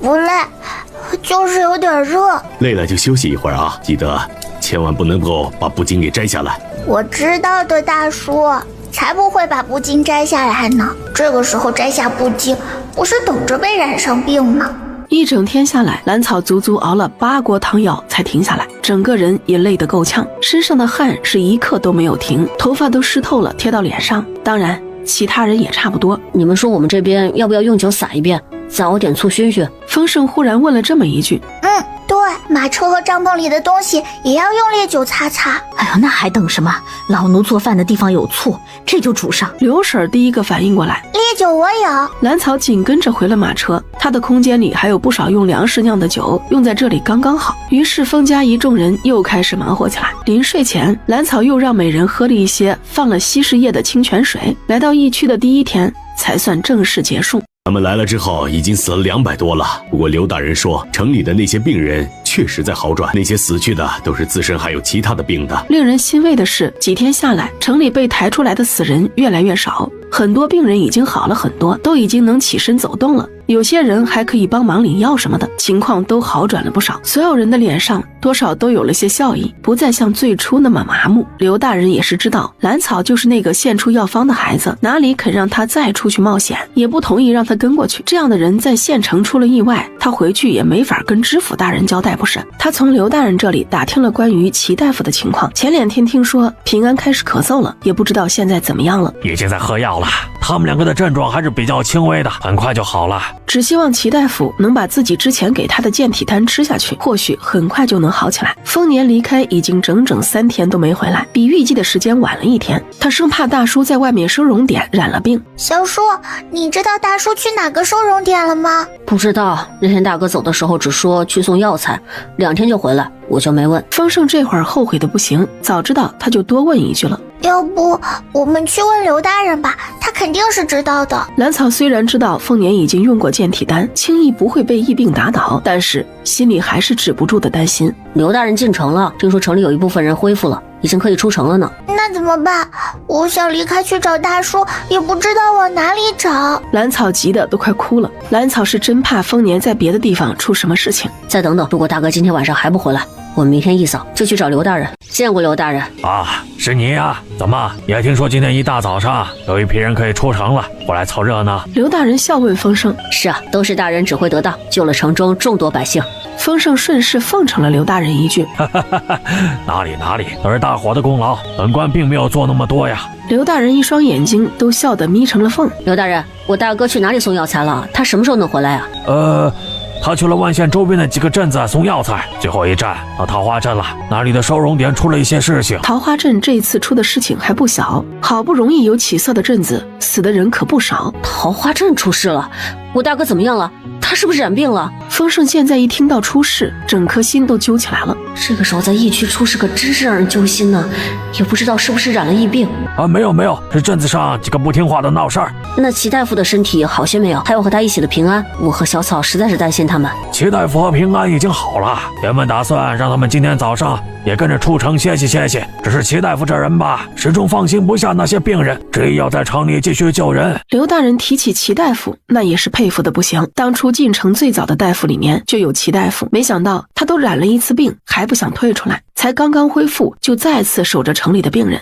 不累，就是有点热。累了就休息一会儿啊，记得千万不能够把布巾给摘下来。我知道的，大叔，才不会把布巾摘下来呢。这个时候摘下布巾，不是等着被染上病吗？一整天下来，兰草足足熬了8锅汤药才停下来，整个人也累得够呛，身上的汗是一刻都没有停，头发都湿透了贴到脸上。当然其他人也差不多。你们说我们这边要不要用酒洒一遍，再熬点醋熏熏？丰盛忽然问了这么一句。对，马车和帐篷里的东西也要用烈酒擦擦。哎呦，那还等什么？老奴做饭的地方有醋，这就煮上。刘婶第一个反应过来，烈酒我有。兰草紧跟着回了马车，他的空间里还有不少用粮食酿的酒，用在这里刚刚好。于是丰家一众人又开始忙活起来。临睡前，兰草又让每人喝了一些放了稀释液的清泉水。来到疫区的第一天，才算正式结束。咱们来了之后，已经死了200多了。不过刘大人说，城里的那些病人确实在好转，那些死去的都是自身还有其他的病的。令人欣慰的是，几天下来，城里被抬出来的死人越来越少，很多病人已经好了很多，都已经能起身走动了。有些人还可以帮忙领药什么的，情况都好转了不少。所有人的脸上多少都有了些笑意，不再像最初那么麻木。刘大人也是知道兰草就是那个献出药方的孩子，哪里肯让他再出去冒险，也不同意让他跟过去。这样的人在县城出了意外，他回去也没法跟知府大人交代不是。他从刘大人这里打听了关于齐大夫的情况，前2天听说平安开始咳嗽了，也不知道现在怎么样了。已经在喝药了，他们2个的症状还是比较轻微的，很快就好了。只希望齐大夫能把自己之前给他的健体丹吃下去，或许很快就能好起来。丰年离开已经整整3天都没回来，比预计的时间晚了1天。他生怕大叔在外面收容点染了病。小叔，你知道大叔去哪个收容点了吗？不知道，那天大哥走的时候只说去送药材，2天就回来，我就没问。丰盛这会儿后悔的不行，早知道他就多问一句了。要不我们去问刘大人吧，他肯定是知道的。兰草虽然知道丰年已经用过健体丹，轻易不会被疫病打倒，但是心里还是止不住的担心。刘大人进城了，听说城里有一部分人恢复了，已经可以出城了呢。那怎么办？我想离开去找大叔，也不知道往哪里找。兰草急得都快哭了。兰草是真怕丰年在别的地方出什么事情。再等等，如果大哥今天晚上还不回来，我们明天一早就去找刘大人。见过刘大人啊，是你呀？怎么也听说今天一大早上有一批人可以出城了，过来凑热闹？刘大人笑问风声：“是啊，都是大人指挥得当，救了城中众多百姓。”风声顺势奉承了刘大人一句：“哪里，都是大伙的功劳，本官并没有做那么多呀。”刘大人一双眼睛都笑得眯成了缝。刘大人，我大哥去哪里送药材了？他什么时候能回来啊？他去了万县周边的几个镇子送药材，最后一站到桃花镇了。那里的收容点出了一些事情。桃花镇这一次出的事情还不小，好不容易有起色的镇子，死的人可不少。桃花镇出事了，我大哥怎么样了？他是不是染病了？丰盛现在一听到出事，整颗心都揪起来了。这个时候在疫区出事可真是让人揪心呢，也不知道是不是染了疫病啊？没有，是镇子上几个不听话的闹事儿。那齐大夫的身体好些没有？还有和他一起的平安，我和小草实在是担心他们。齐大夫和平安已经好了，原本打算让他们今天早上也跟着出城歇息。只是齐大夫这人吧，始终放心不下那些病人，执意要在城里继续救人。刘大人提起齐大夫，那也是佩服的不行。当初进城最早的大夫里面就有齐大夫，没想到他都染了一次病，还不想退出来，才刚刚恢复就再次守着城里的病人。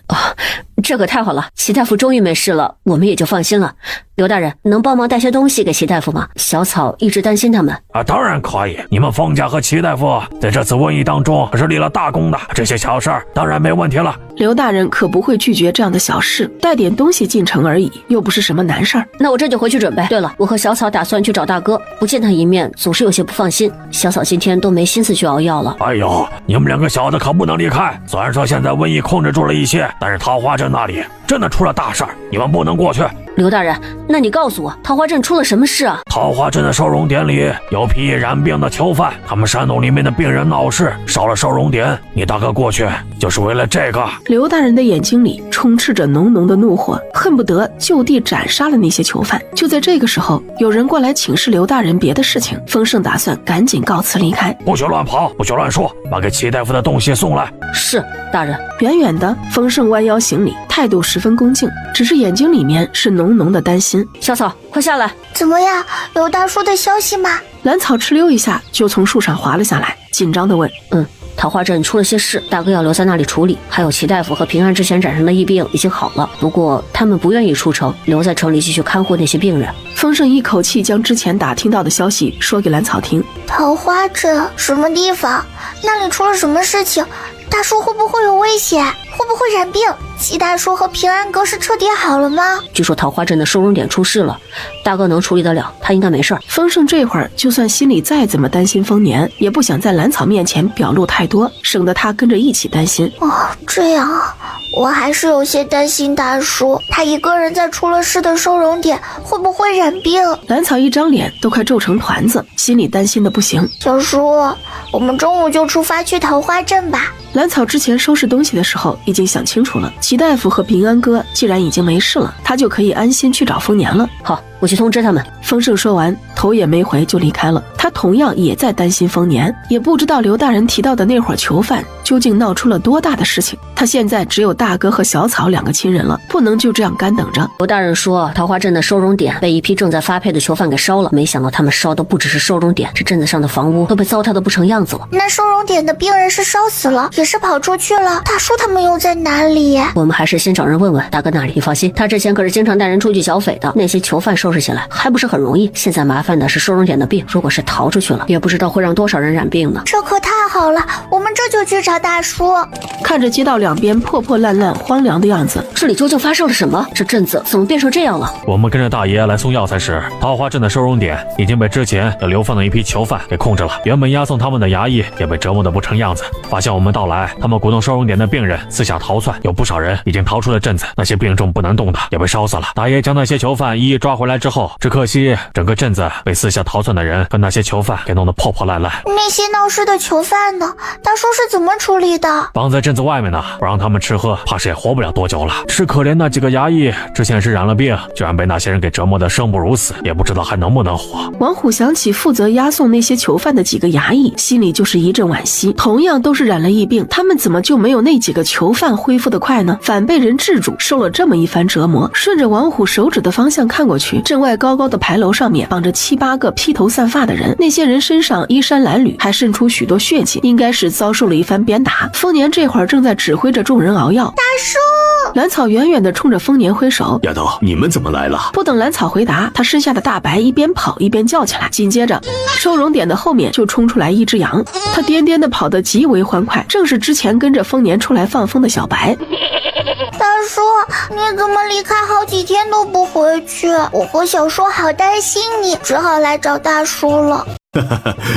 这可太好了，齐大夫终于没事了，我们也就放心了。刘大人，能帮忙带些东西给齐大夫吗？小草一直担心他们。当然可以，你们冯家和齐大夫在这次瘟疫当中可是立了大功的，这些小事儿当然没问题了。刘大人可不会拒绝这样的小事，带点东西进城而已，又不是什么难事儿。那我这就回去准备。对了，我和小草打算去找大哥，不见他一面总是有些不放心。小草今天都没心思去熬药了。哎呦，你们两个小子可不能离开。虽然说现在瘟疫控制住了一些，但是桃花镇那里真的出了大事儿，你们不能过去。刘大人，那你告诉我，桃花镇出了什么事啊？桃花镇的收容点里有批染病的囚犯，他们煽动里面的病人闹事，烧了收容点。你大哥过去就是为了这个。刘大人的眼睛里充斥着浓浓的怒火，恨不得就地斩杀了那些囚犯。就在这个时候，有人过来请示刘大人别的事情，丰盛打算赶紧告辞离开。不许乱跑，不许乱说，把给齐大夫的东西送来。是，大人。远远的，丰盛弯腰行礼，态度十分恭敬，只是眼睛里面是浓浓的担心。小草，快下来！怎么样，有大叔的消息吗？蓝草哧溜一下就从树上滑了下来，紧张地问：桃花镇出了些事，大哥要留在那里处理。还有齐大夫和平安之前染上的疫病已经好了，不过他们不愿意出城，留在城里继续看护那些病人。丰盛一口气将之前打听到的消息说给蓝草听。桃花镇什么地方？那里出了什么事情？大叔会不会有危险？会不会染病？齐大叔和平安哥是彻底好了吗？据说桃花镇的收容点出事了，大哥能处理得了，他应该没事。丰盛这会儿就算心里再怎么担心丰年，也不想在蓝草面前表露太多，省得他跟着一起担心。这样啊，我还是有些担心大叔，他一个人在出了事的收容点会不会染病？蓝草一张脸都快皱成团子，心里担心的不行。小叔，我们中午就出发去桃花镇吧。蓝草之前收拾东西的时候已经想清楚了，齐大夫和平安哥既然已经没事了，他就可以安心去找丰年了。好，我去通知他们。丰盛说完，头也没回就离开了。他同样也在担心丰年，也不知道刘大人提到的那伙囚犯究竟闹出了多大的事情。他现在只有大哥和小草两个亲人了，不能就这样干等着。刘大人说，桃花镇的收容点被一批正在发配的囚犯给烧了，没想到他们烧的不只是收容点，这镇子上的房屋都被糟蹋的不成样子了。那收容点的病人是烧死了，也是跑出去了，大叔他们又在哪里？我们还是先找人问问大哥那里。你放心，他之前可是经常带人出去剿匪的，那些囚犯收拾起来还不是很容易。现在麻烦的是收容点的病，如果是逃出去了，也不知道会让多少人染病呢。这可太好了，我们这就去找大叔。看着街道两边破破烂烂荒凉的样子，这里究竟发生了什么？这镇子怎么变成这样了？我们跟着大爷来送药材时，桃花镇的收容点已经被之前要流放的一批囚犯给控制了，原本押送他们的衙役也被折磨得不成样子。发现我们到来，他们鼓动收容点的病人四下逃窜，有不少人已经逃出了镇子，那些病重不能动的也被烧死了。大爷将那些囚犯一一抓回来之后，只可惜整个镇子被四下逃窜的人和那些囚犯给弄得破破烂烂。那些闹事的囚犯呢？大叔是怎么处理的？绑在镇子外面呢，不让他们吃喝，怕是也活不了多久了。只是可怜那几个衙役之前是染了病，居然被那些人给折磨得生不如死，也不知道还能不能活。王虎想起负责押送那些囚犯的几个衙役，心里就是一阵惋惜。同样都是染了疫病，他们怎么就没有那几个囚犯恢复得快呢？反被人制住，受了这么一番折磨。顺着王虎手指的方向看过去，镇外高高的牌楼上面绑着7、8个披头散发的人，那些人身上衣衫褴褛，还渗出许多血气。起，应该是遭受了一番鞭打。丰年这会儿正在指挥着众人熬药。大叔，兰草远远地冲着丰年挥手。丫头，你们怎么来了？不等兰草回答，他身下的大白一边跑一边叫起来。紧接着，收容点的后面就冲出来一只羊，它颠颠地跑得极为欢快，正是之前跟着丰年出来放风的小白。大叔，你怎么离开好几天都不回去？我和小叔好担心你，只好来找大叔了。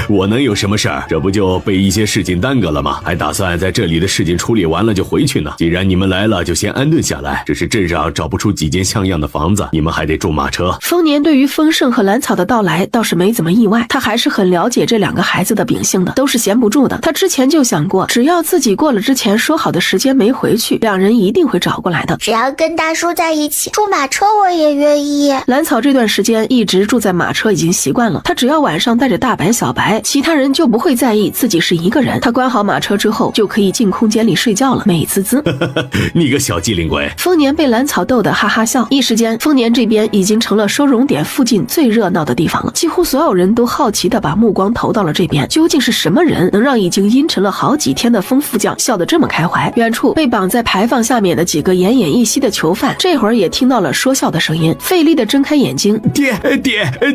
我能有什么事儿？这不就被一些事情耽搁了吗？还打算在这里的事情处理完了就回去呢。既然你们来了，就先安顿下来。只是镇上找不出几间像样的房子，你们还得住马车。丰年对于丰盛和兰草的到来倒是没怎么意外，他还是很了解这两个孩子的秉性的，都是闲不住的。他之前就想过，只要自己过了之前说好的时间没回去，两人一定会找过来的。只要跟大叔在一起，住马车我也愿意。兰草这段时间一直住在马车已经习惯了，他只要晚上带着大白小白，其他人就不会在意自己是一个人。他关好马车之后就可以进空间里睡觉了，美滋滋。你个小机灵鬼！丰年被兰草逗得哈哈笑，一时间丰年这边已经成了收容点附近最热闹的地方了。几乎所有人都好奇地把目光投到了这边，究竟是什么人能让已经阴沉了好几天的丰副将笑得这么开怀？远处被绑在牌坊下面的几个奄奄一息的囚犯这会儿也听到了说笑的声音，费力地睁开眼睛。爹，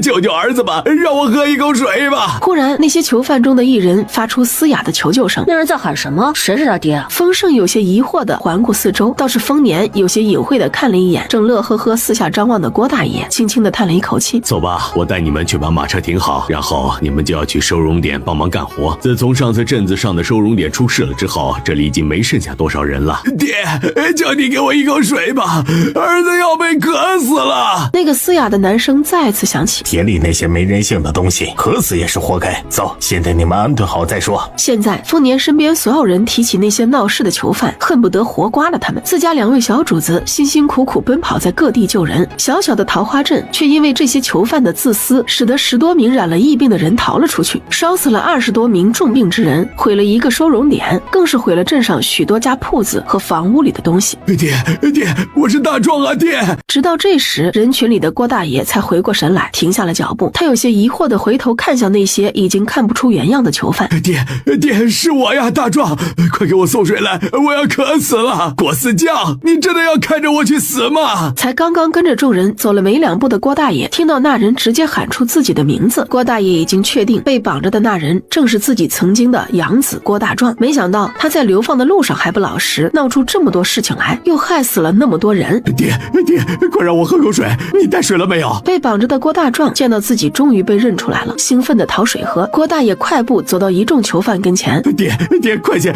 救救儿子吧，让我喝一口水吧。忽然那些囚犯中的一人发出嘶哑的求救声。那人在喊什么？谁是他爹啊？丰盛有些疑惑地环顾四周，倒是丰年有些隐晦地看了一眼正乐呵呵四下张望的郭大爷，轻轻地叹了一口气。走吧，我带你们去把马车停好，然后你们就要去收容点帮忙干活。自从上次镇子上的收容点出事了之后，这里已经没剩下多少人了。爹，求你给我一口水吧，儿子要被渴死了。那个嘶哑的男声再次响起。田里那些没人性的东西，渴死也是活该。走，先等你们安顿好再说。现在丰年身边所有人提起那些闹事的囚犯，恨不得活刮了他们。自家两位小主子辛辛苦苦奔跑在各地救人，小小的桃花镇却因为这些囚犯的自私，使得10多名染了疫病的人逃了出去，烧死了20多名重病之人，毁了一个收容点，更是毁了镇上许多家铺子和房屋里的东西。爹，我是大壮啊，爹！直到这时，人群里的郭大爷才回过神来，停下了脚步。他有些疑惑地回头看向那些已经看不出原样的囚犯。爹，是我呀，大壮，快给我送水来，我要渴死了。郭四将，你真的要看着我去死吗？才刚刚跟着众人走了没2步的郭大爷，听到那人直接喊出自己的名字，郭大爷已经确定被绑着的那人正是自己曾经的养子郭大壮。没想到他在流放的路上还不老实，闹出这么多事情来，又害死了那么多人。爹，快让我喝口水，你带水了没有？被绑着的郭大壮见到自己终于被认出来了，兴奋地讨水喝。郭大爷快步走到一众囚犯跟前。爹，快些，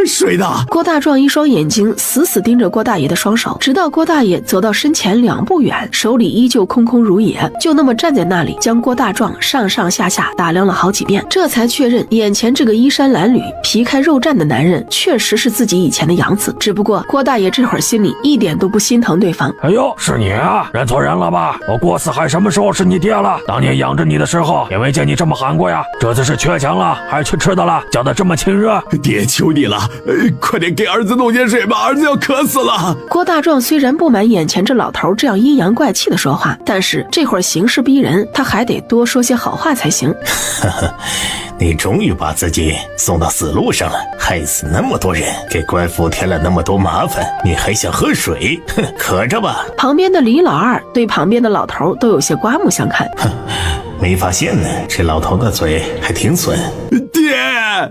水呢？郭大壮一双眼睛死死盯着郭大爷的双手，直到郭大爷走到身前2步远，手里依旧空空如也，就那么站在那里，将郭大壮上上下下打量了好几遍，这才确认眼前这个衣衫褴褛、皮开肉绽的男人确实是自己以前的养子。只不过郭大爷这会儿心里一点都不心疼对方。哎呦，是你啊，认错人了吧？我郭四海什么时候是你爹了？当年养着你的时候也没见你这么喊过呀。这次是缺钱了还是缺吃的了，叫得这么亲热？爹，求你了，快点给儿子弄点水吧，儿子要渴死了。郭大壮虽然不满眼前这老头这样阴阳怪气的说话，但是这会儿形势逼人，他还得多说些好话才行。你终于把自己送到死路上了，害死那么多人，给官府添了那么多麻烦，你还想喝水？哼，渴着吧。旁边的李老二对旁边的老头都有些刮目相看。没发现呢，这老头的嘴还挺损。爹！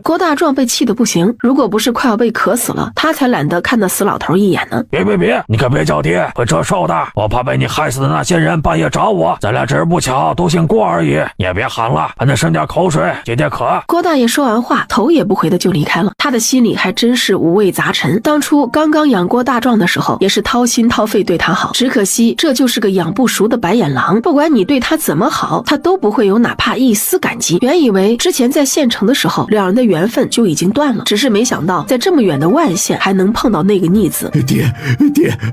郭大壮被气得不行，如果不是快要被渴死了，他才懒得看那死老头一眼呢。别，你可别叫爹，会折寿的。我怕被你害死的那些人半夜找我，咱俩只是不巧都姓郭而已。你也别喊了，还得省点口水，解解渴。郭大爷说完话，头也不回的就离开了。他的心里还真是五味杂陈。当初刚刚养郭大壮的时候，也是掏心掏肺对他好，只可惜这就是个养不熟的白眼狼，不管你对他怎么好，他都不会有哪怕一丝感激。原以为之前在县城的时候，两人的缘分就已经断了，只是没想到在这么远的万县还能碰到那个逆子。爹，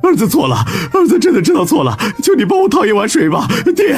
儿子错了，儿子真的知道错了，求你帮我讨一碗水吧。爹，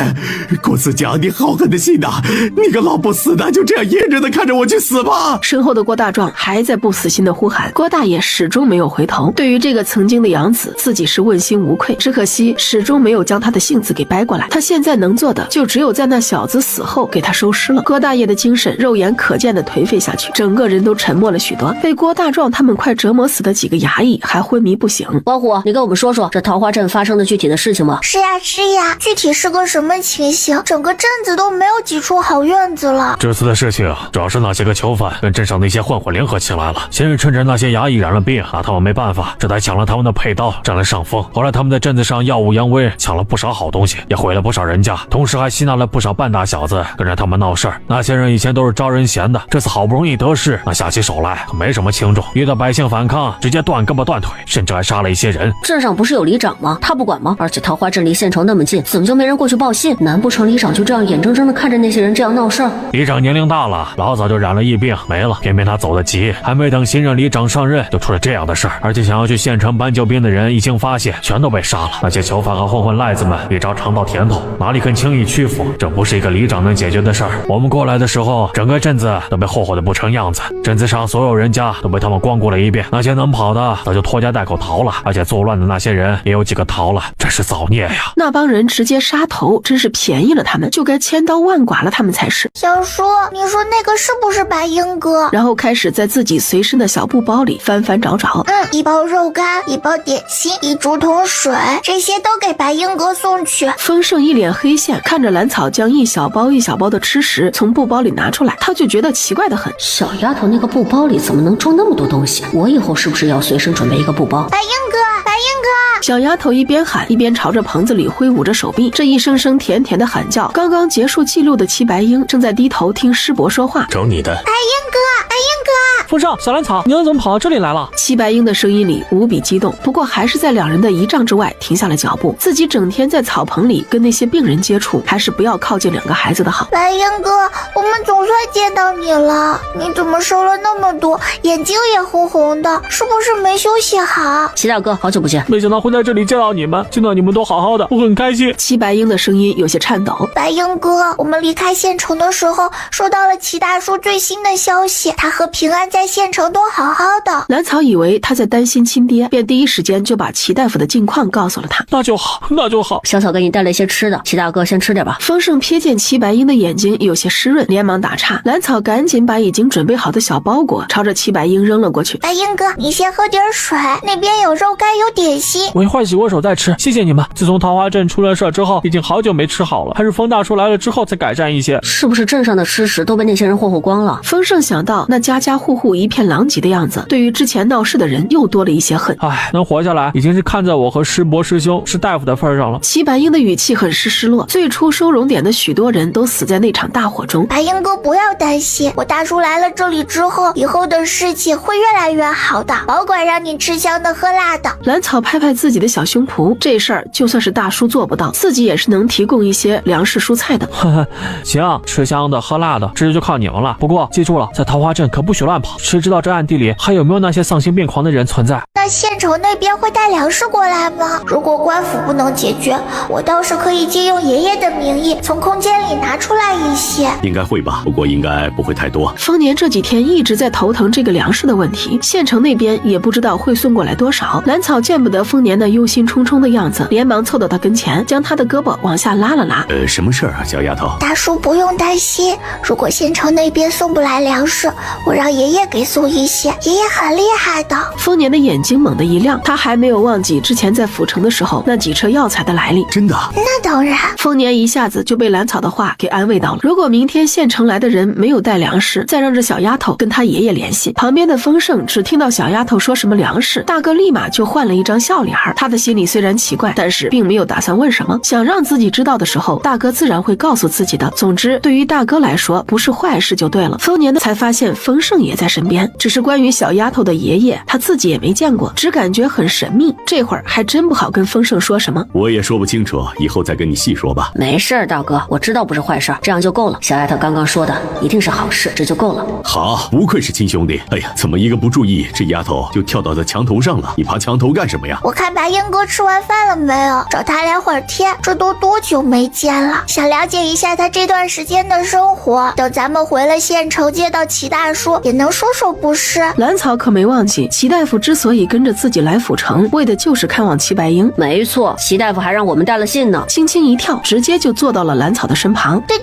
郭四将，你好狠的心呐！你个老不死的，就这样噎着的看着我去死吧。身后的郭大壮还在不死心的呼喊，郭大爷始终没有回头。对于这个曾经的养子，自己是问心无愧，只可惜始终没有将他的性子给掰过来。他现在能做的就只有在那小子死后给他收尸了。郭大爷的精神肉眼可见的颓废下去。去，整个人都沉默了许多。被郭大壮他们快折磨死的几个衙役还昏迷不醒。老虎，你给我们说说这桃花镇发生的具体的事情吗？是呀，具体是个什么情形？整个镇子都没有几处好院子了。这次的事情主要是那些个囚犯跟镇上的一些混混联合起来了，先是趁着那些衙役染了病，拿他们没办法，这才抢了他们的佩刀，占了上风。后来他们在镇子上耀武扬威，抢了不少好东西，也毁了不少人家，同时还吸纳了不少半大小子跟着他们闹事儿。那些人以前都是招人嫌的，这次好不容易得势，那下起手来可没什么轻重，遇到百姓反抗，直接断胳膊断腿，甚至还杀了一些人。镇上不是有里长吗？他不管吗？而且桃花镇离县城那么近，怎么就没人过去报信？难不成里长就这样眼睁睁地看着那些人这样闹事儿？里长年龄大了，老早就染了疫病没了，偏偏他走得急，还没等新任里长上任，就出了这样的事儿。而且想要去县城搬救兵的人一经发现，全都被杀了。那些囚犯和混混赖子们一朝尝到甜头，哪里肯轻易屈服？这不是一个里长能解决的事儿。我们过来的时候，整个镇子都被霍霍得不成样子，镇子上所有人家都被他们光顾了一遍，那些能跑的早就拖家带口逃了，而且作乱的那些人也有几个逃了，真是造孽呀！那帮人直接杀头，真是便宜了他们，就该千刀万剐了他们才是。小叔，你说那个是不是白鹰哥？然后开始在自己随身的小布包里翻翻找找，一包肉干，一包点心，一竹筒水，这些都给白鹰哥送去。丰盛一脸黑线，看着兰草将一小包一小包的吃食从布包里拿出来，他就觉得奇怪的很。小丫头那个布包里怎么能装那么多东西？我以后是不是要随身准备一个布包？白鹰哥，白鹰哥！小丫头一边喊一边朝着棚子里挥舞着手臂，这一声声甜甜的喊叫，刚刚结束记录的齐白鹰正在低头听师伯说话。找你的。白鹰哥，白鹰哥！风少，小兰草，你们怎么跑到这里来了？齐白鹰的声音里无比激动，不过还是在两人的1丈之外停下了脚步。自己整天在草棚里跟那些病人接触，还是不要靠近2个孩子的好。白鹰哥，我们总算见到你了，你怎么瘦了那么多，眼睛也红红的，是不是没休息好？齐大哥，好久不见，没想到会在这里见到你们，见到你们都好好的，我很开心。齐白鹰的声音有些颤抖。白鹰哥，我们离开县城的时候收到了齐大叔最新的消息，他和平安在县城都好好的。兰草以为他在担心亲爹，便第一时间就把齐大夫的近况告诉了他。那就好，那就好。小草给你带了一些吃的，齐大哥先吃点吧。丰盛瞥见齐白鹰的眼睛有些湿润，连忙打岔。兰草赶紧把已经准备好的小包裹朝着齐白鹰扔了过去。白鹰哥，你先喝点水，那边有肉干有点心。我一会儿洗过手再吃，谢谢你们。自从桃花镇出了事之后，已经好久没吃好了，还是风大叔来了之后才改善一些。是不是镇上的吃食都被那些人霍霍光了？丰盛想到那家家户户一片狼藉的样子，对于之前闹事的人又多了一些恨。唉，能活下来已经是看在我和师伯师兄是大夫的份上了。齐白鹰的语气很是失落，最初收容点的许多人都死在那场大火中。白鹰哥不要担心，我大叔来了这里之后，以后的事情会越来越好的，保管让你吃香的喝辣的。兰草拍拍自己的小胸脯，这事儿就算是大叔做不到，自己也是能提供一些粮食蔬菜的。呵呵，行，吃香的喝辣的，这就靠你们了。不过记住了，在桃花镇可不许乱跑，谁知道这暗地里还有没有那些丧心病狂的人存在？那县城那边会带粮食过来吗？如果官府不能解决，我倒是可以借用爷爷的名义，从空间里拿出来一些。应该会吧，不过应该不会太多。丰年这几天一直在头疼这个粮食的问题，县城那边也不知道会送过来多少。兰草见不得丰年那忧心忡忡的样子，连忙凑到他跟前，将他的胳膊往下拉了拉。什么事儿啊，小丫头？大叔不用担心，如果县城那边送不来粮食，我让爷爷给送一些，爷爷很厉害的。丰年的眼睛猛地一亮，他还没有忘记之前在府城的时候那几车药材的来历。真的？那当然。丰年一下子就被兰草的话给安慰到了。如果明天县城来的人没有带粮食，再让这小丫头跟他爷爷联系。旁边的丰盛只听到小丫头说什么粮食，大哥立马就换了一张笑脸。他的心里虽然奇怪，但是并没有打算问什么。想让自己知道的时候，大哥自然会告诉自己的。总之，对于大哥来说，不是坏事就对了。丰年才发现丰盛也在身边，只是关于小丫头的爷爷，他自己也没见过，只感觉很神秘。这会儿还真不好跟丰盛说什么。我也说不清楚，以后再跟你细说吧。没事，大哥，我知道不是坏事，这样就够了。小丫头刚刚说的一定是好事，这就够了。好，不愧是亲兄弟。哎呀，怎么一个不注意，这丫头就跳到这墙头上了？你爬墙头干什么呀？我看白鹰哥吃完饭了没有，找他聊会儿天，这都多久没见了，想了解一下他这段时间的生活。等咱们回了县城见到齐大叔，也能说说不是？兰草可没忘记，齐大夫之所以跟着自己来府城，为的就是看望齐白英。没错，齐大夫还让我们带了信呢。轻轻一跳，直接就坐到了兰草的身旁。对，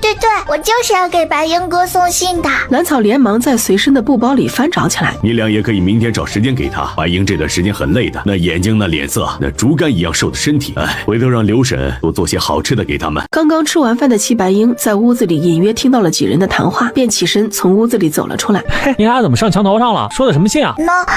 我就是要给白英哥送信的。兰草连忙在随身的布包里翻找起来。你俩也可以明天找时间给他。白英这段时间很累的，那眼睛、那脸色、那竹竿一样瘦的身体，回头让刘婶多做些好吃的给他们。刚刚吃完饭的齐白英在屋子里隐约听到了几人的谈话，便起身从屋子里走了出来。嘿，你俩怎么上墙头上了？说的什么信啊？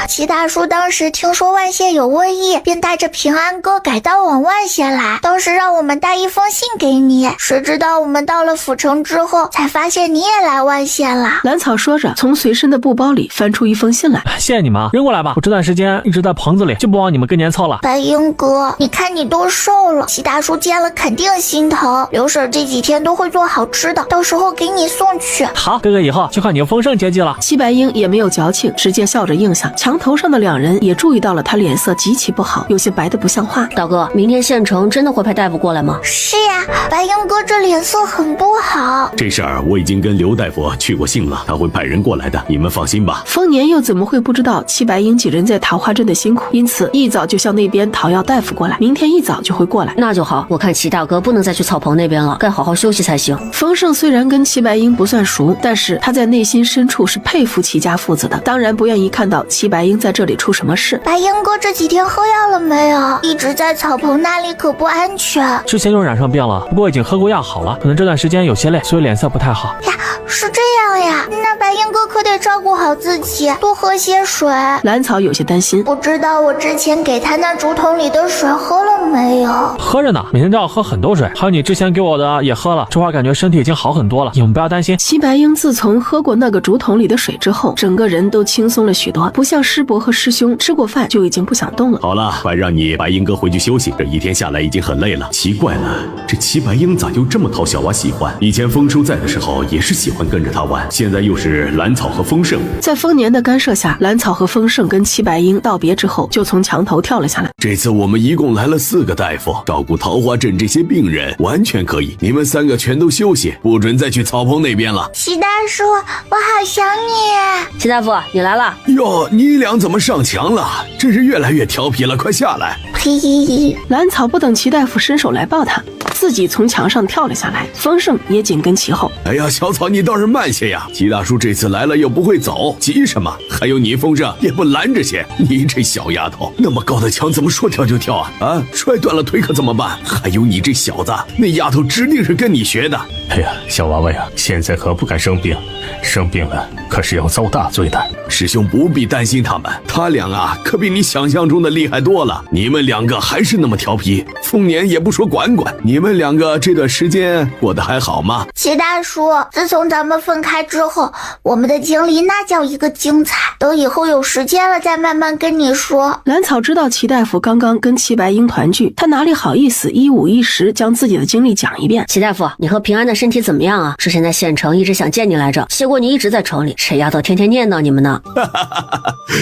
齐大叔当时听说万县有瘟疫，便带着平安哥改道往万县来，当时让我们带一封信给你，谁知道我们到了府城之后，才发现你也来万县了。兰草说着，从随身的布包里翻出一封信来。谢谢你们，扔过来吧，我这段时间一直在棚子里，就不往你们跟前凑了。白英哥，你看你都瘦了，齐大叔见了肯定心疼。刘婶这几天都会做好吃的，到时候给你送去。好，哥哥以后就靠你丰盛接济了。齐白英也没有矫情，直接笑着应下。墙头上的两人也注意到了他脸色极其不好，有些白得不像话。大哥，明天县城真的会派大夫过来吗？是呀，白英哥这脸色很不好。这事儿我已经跟刘大夫去过信了，他会派人过来的，你们放心吧。丰年又怎么会不知道齐白英几人在桃花镇的辛苦，因此一早就向那边讨要大夫过来，明天一早就会过来。那就好，我看齐大哥不能再去草棚那边了，该好好休息才行。丰盛虽然跟齐白英不算熟，但是他在内心深处是佩服齐家父子的，当然不愿意看到齐白英在这里出什么事。白英哥这几天喝药了没有？一直在草棚那里可不安全。之前就染上病了，不过已经喝过药好了，可能这段时间有些累，所以脸色不太好。呀，是这样呀，那白英哥可得照顾好自己，多喝些水。兰草有些担心，不知道我之前给他那竹筒里的水喝了没有？喝着呢，每天都要喝很多水，还有你之前给我的也喝了，这会儿感觉身体已经好很多了，你们不要担心。齐白英自从喝过那个竹筒里的水之后，整个人都轻松了许多，不像师伯和师兄吃过饭就已经不想动了。好了，快让你白英哥回去休息，这一天下来已经很累了。奇怪了，这齐白英咋就这么讨小娃喜欢？以前丰叔在的时候也是喜欢跟着他玩，现在又是兰草和丰盛。在丰年的干涉下，兰草和丰盛跟齐白英道别之后，就从墙头跳了下来。这次我们一共来了4个大夫，照顾桃花镇这些病人完全可以，你们3个全都休息，不准再去草棚那边了。齐大叔，我好想你。齐大夫，你来了。哟，你俩怎么上墙了？真是越来越调皮了，快下来。呸！兰草不等齐大夫伸手来抱他，自己从墙上跳了下来，丰盛也紧跟其后。哎呀，小草你倒是慢些呀！齐大叔这次来了又不会走，急什么？还有你丰盛也不拦着些，你这小丫头，那么高的墙怎么说跳就跳啊？啊，摔断了腿可怎么办？还有你这小子，那丫头指定是跟你学的。哎呀，小娃娃呀，现在可不敢生病，生病了可是要遭大罪的。师兄不必担心他们，他俩啊可比你想象中的厉害多了。你们2个还是那么调皮，丰年也不说管管。你们2个这段时间过得还好吗？齐大叔，自从咱们分开之后，我们的经历那叫一个精彩，等以后有时间了再慢慢跟你说。兰草知道齐大夫刚刚跟齐白英团聚，他哪里好意思一五一十将自己的经历讲一遍。齐大夫，你和平安的身体怎么样啊？之前在县城一直想见你来着，结果你一直在城里，这丫头天天念叨你们呢。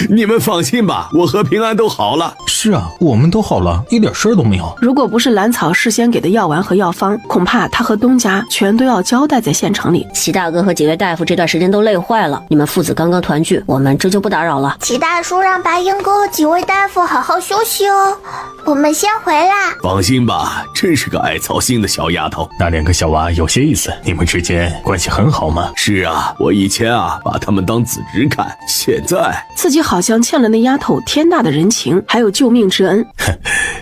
你们放心吧，我和平安都好了。是啊，我们都好了，一点事儿都没有。如果不是兰草事先给的药丸和药方，恐怕他和东家全都要交代在县城里。齐大哥和几位大夫这段时间都累坏了，你们父子刚刚团聚，我们这就不打扰了。齐大叔让白英哥和几位大夫好好休息哦，我们先回来。放心吧，真是个爱操心的小丫头。那2个小娃有些意思，你们之间关系很好吗？是啊，我以前啊把他们当子侄看，现在自己好像欠了那丫头天大的人情，还有救命之恩。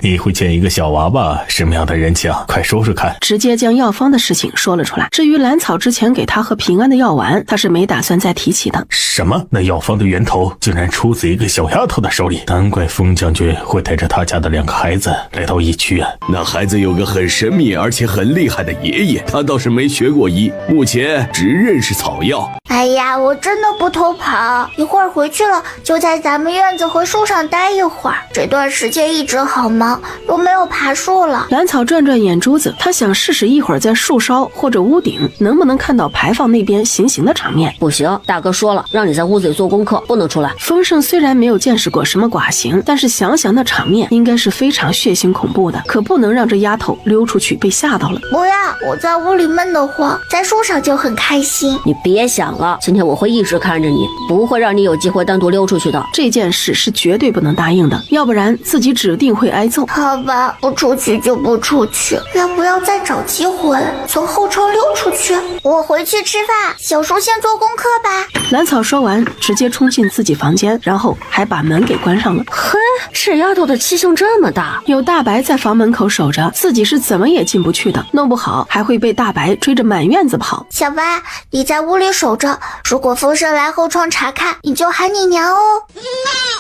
你会欠一个小娃娃什么样的人情？快说说看。直接将药方的事情说了出来。至于兰草之前给他和平安的药丸，他是没打算再提起的。什么？那药方的源头竟然出自一个小丫头的手里？难怪封将军会带着他家的2个孩子来到疫区啊！那孩子有个很神秘而且很厉害的爷爷，他倒是没学过医，目前只认识草药。哎呀，我真的不偷跑，一会儿回去了就在咱们院子和树上待一会儿。这段时间一直好忙，都没有爬树了。兰草转转眼珠子，他想试试一会儿在树梢或者屋顶能不能看到牌坊那边行刑的场面。不行，大哥说了，让你在屋子里做功课，不能出来。丰盛虽然没有见识过什么剐刑，但是想想那场面应该是非常血腥恐怖的，可不能让这丫头溜出去被吓到了。不要，我在屋里闷得慌，在树上就很开心。你别想了，了，今天我会一直看着你，不会让你有机会单独溜出去的。这件事是绝对不能答应的，要不然自己指定会挨揍。好吧，不出去就不出去，要不要再找机会从后窗溜出去？我回去吃饭，小叔先做功课吧。兰草说完，直接冲进自己房间，然后还把门给关上了。嘿，这丫头的气性这么大，有大白在房门口守着，自己是怎么也进不去的，弄不好还会被大白追着满院子跑。小白，你在屋里守着，如果风声来后窗查看，你就喊你娘哦。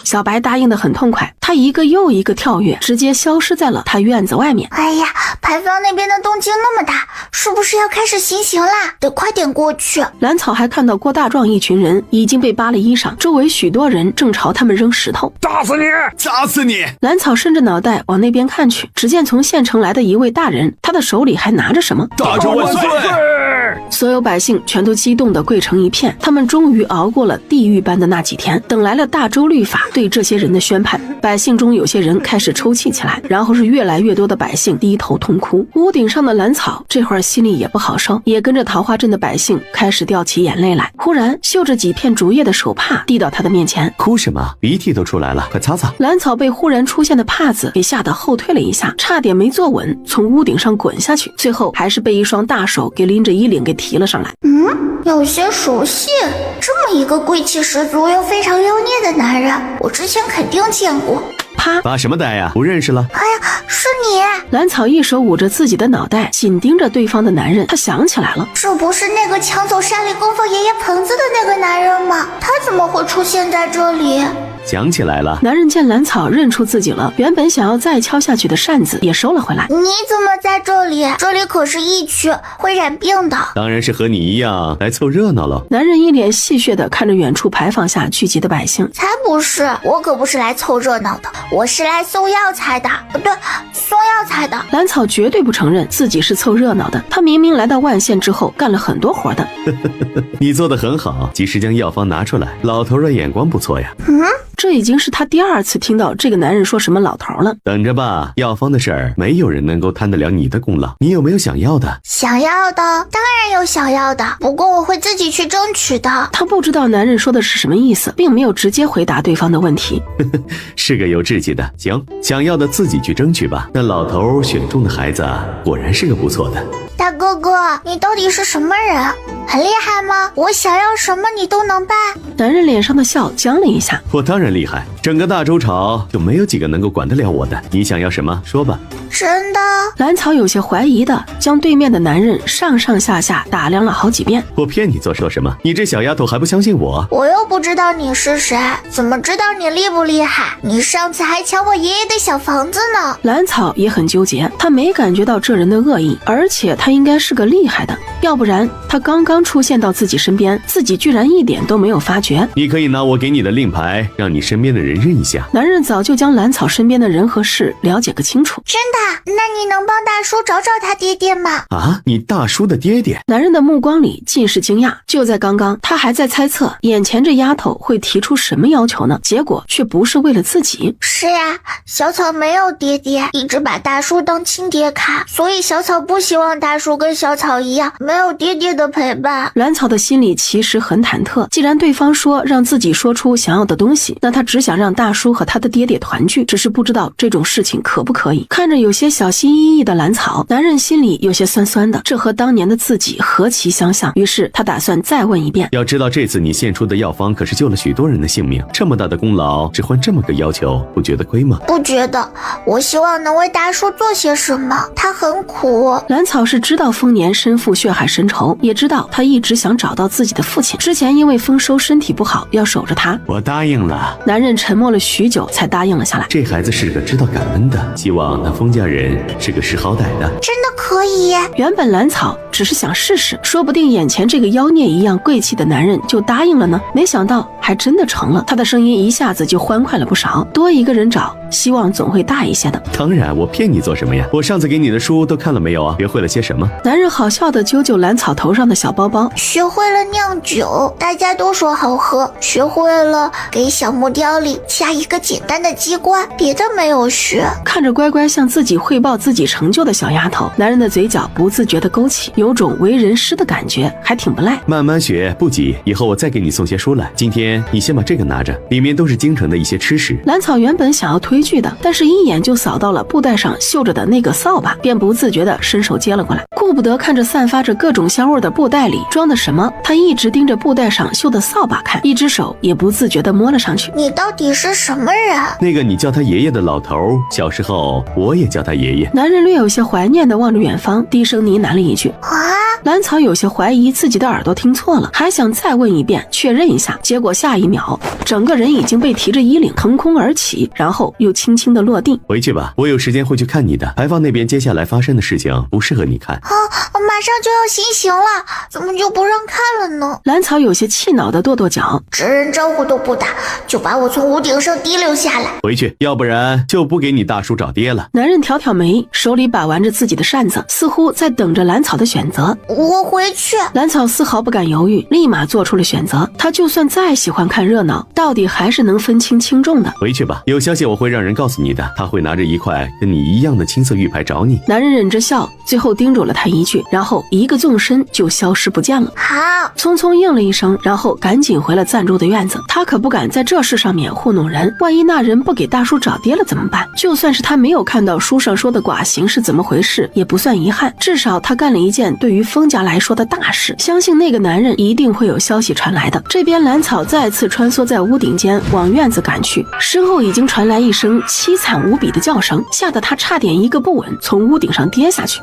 小白答应得很痛快，他一个又一个跳跃，直接消失在了他院子外面。哎呀，牌坊那边的动静那么大，是不是要开始行刑啦？得快点过去。兰草还看到郭大壮一群人已经被扒了衣裳，周围许多人正朝他们扔石头。打死你！砸死你！兰草伸着脑袋往那边看去，只见从县城来的一位大人，他的手里还拿着什么。大周万岁！所有百姓全都激动地跪成一片，他们终于熬过了地狱般的那几天，等来了大周律法对这些人的宣判。百姓中有些人开始抽泣起来，然后是越来越多的百姓低头痛哭。屋顶上的兰草这会儿心里也不好受，也跟着桃花镇的百姓开始掉起眼泪来。忽然绣着几片竹叶的手帕递到他的面前。哭什么？鼻涕都出来了，快擦擦。兰草被忽然出现的帕子给吓得后退了一下，差点没坐稳，从屋顶上滚下去，最后还是被一双大手给拎着衣领给提了上来。有些熟悉，这么一个贵气十足又非常妖孽的男人，我之前肯定见过。啪！发什么呆呀？不认识了？哎呀，是你！兰草一手捂着自己的脑袋，紧盯着对方的男人，他想起来了，这不是那个抢走山里供奉爷爷棚子的那个男人吗？他怎么会出现在这里？想起来了。男人见兰草认出自己了，原本想要再敲下去的扇子也收了回来。你怎么在这里？这里可是疫区，会染病的。当然是和你一样来凑热闹了。男人一脸戏谑地看着远处牌坊下聚集的百姓。才不是，我可不是来凑热闹的，我是来送药材的。对，送药材的。兰草绝对不承认自己是凑热闹的，他明明来到万县之后干了很多活的。你做得很好，及时将药方拿出来，老头的眼光不错呀。这已经是他第二次听到这个男人说什么老头了。等着吧，药方的事儿没有人能够摊得了你的功劳。你有没有想要的？想要的当然有想要的，不过我会自己去争取的。他不知道男人说的是什么意思，并没有直接回答对方的问题。是个有志气的。行，想要的自己去争取吧。那老头选中的孩子果然是个不错的。大哥哥，你到底是什么人？很厉害吗？我想要什么你都能办？男人脸上的笑僵了一下。我当然厉害，整个大周朝就没有几个能够管得了我的。你想要什么？说吧。真的？兰草有些怀疑的将对面的男人上上下下打量了好几遍。我骗你做说什么？你这小丫头还不相信我？我又不知道你是谁，怎么知道你厉不厉害？你上次还抢我爷爷的小房子呢。兰草也很纠结，他没感觉到这人的恶意，而且他应该是个厉害的，要不然他刚刚出现到自己身边，自己居然一点都没有发觉。你可以拿我给你的令牌，让你身边的人认一下。男人早就将兰草身边的人和事了解个清楚。真的？那你能帮大叔找找他爹爹吗？啊，你大叔的爹爹？男人的目光里尽是惊讶。就在刚刚，他还在猜测眼前这丫头会提出什么要求呢，结果却不是为了自己。是呀，小草没有爹爹，一直把大叔当亲爹看，所以小草不希望大叔跟小草一样没有爹爹的陪伴。兰草的心里其实很忐忑，既然对方说让自己说出想要的东西，那他只想让大叔和他的爹爹团聚，只是不知道这种事情可不可以。看着有些小心翼翼的兰草，男人心里有些酸酸的，这和当年的自己何其相像。于是他打算再问一遍。要知道这次你献出的药方可是救了许多人的性命，这么大的功劳只换这么个要求，不觉得亏吗？不觉得，我希望能为大叔做些什么，他很苦。兰草是知道丰年身负血海深仇，也知道他一直想找到自己的父亲，之前因为丰收身体不好要守着他。我答应了。男人沉默了许久才答应了下来。这孩子是个知道感恩的，希望那丰家人是个识好歹的。真的可以？原本兰草只是想试试，说不定眼前这个妖孽一样贵气的男人就答应了呢，没想到还真的成了。他的声音一下子就欢快了不少，多一个人找希望总会大一些的。当然，我骗你做什么呀？我上次给你的书都看了没有啊？学会了些什么？男人好笑的揪揪兰草头上的小包包，学会了酿酒，大家都说好喝。学会了给小木雕里加一个简单的机关，别的没有学。看着乖乖向自己汇报自己成就的小丫头，男人的嘴角不自觉的勾起，有种为人师的感觉，还挺不赖。慢慢学，不急，以后我再给你送些书来。今天你先把这个拿着，里面都是京城的一些吃食。兰草原本想要推拒的，但是一眼就扫到了布袋上绣着的那个扫把，便不自觉的伸手接了过来。顾不得看着散发着各种香味的布袋里装的什么，他一直盯着布袋上绣的扫把看，一只手也不自觉的摸了上去。你到底是什么人？那个你叫他爷爷的老头，小时候我也叫他爷爷。男人略有些怀念的望着远方，低声呢喃了一句啊。兰草有些怀疑自己的耳朵听错了，还想再问一遍确认一下，结果下一秒整个人已经被提着衣领腾空而起，然后又轻轻的落地。回去吧，我有时间会去看你的。牌坊那边接下来发生的事情不适合你看。马上就要行刑了，怎么就不让看了呢？兰草有些气恼的跺跺脚，直人招呼都不打，就把我从屋顶上提溜下来。回去，要不然就不给你大叔找爹了。男人挑挑眉，手里把玩着自己的扇子，似乎在等着兰草的选择。我回去。兰草丝毫不敢犹豫，立马做出了选择。他就算再喜欢看热闹，到底还是能分清轻重的。回去吧，有消息我会让人告诉你的，他会拿着一块跟你一样的青色玉牌找你。男人忍着笑，最后叮嘱了他一句，然后一个纵身就消失不见了。好，匆匆应了一声，然后赶紧回了暂住的院子。他可不敢在这事上面糊弄人，万一那人不给大叔找爹了怎么办？就算是他没有看到书上说的寡行是怎么回事，也不算遗憾，至少他干了一件对于封家来说的大事。相信那个男人一定会有消息传来的。这边兰草再次穿梭在屋顶间往院子赶去，身后已经传来一声凄惨无比的叫声，吓得他差点一个不稳从屋顶上跌下去。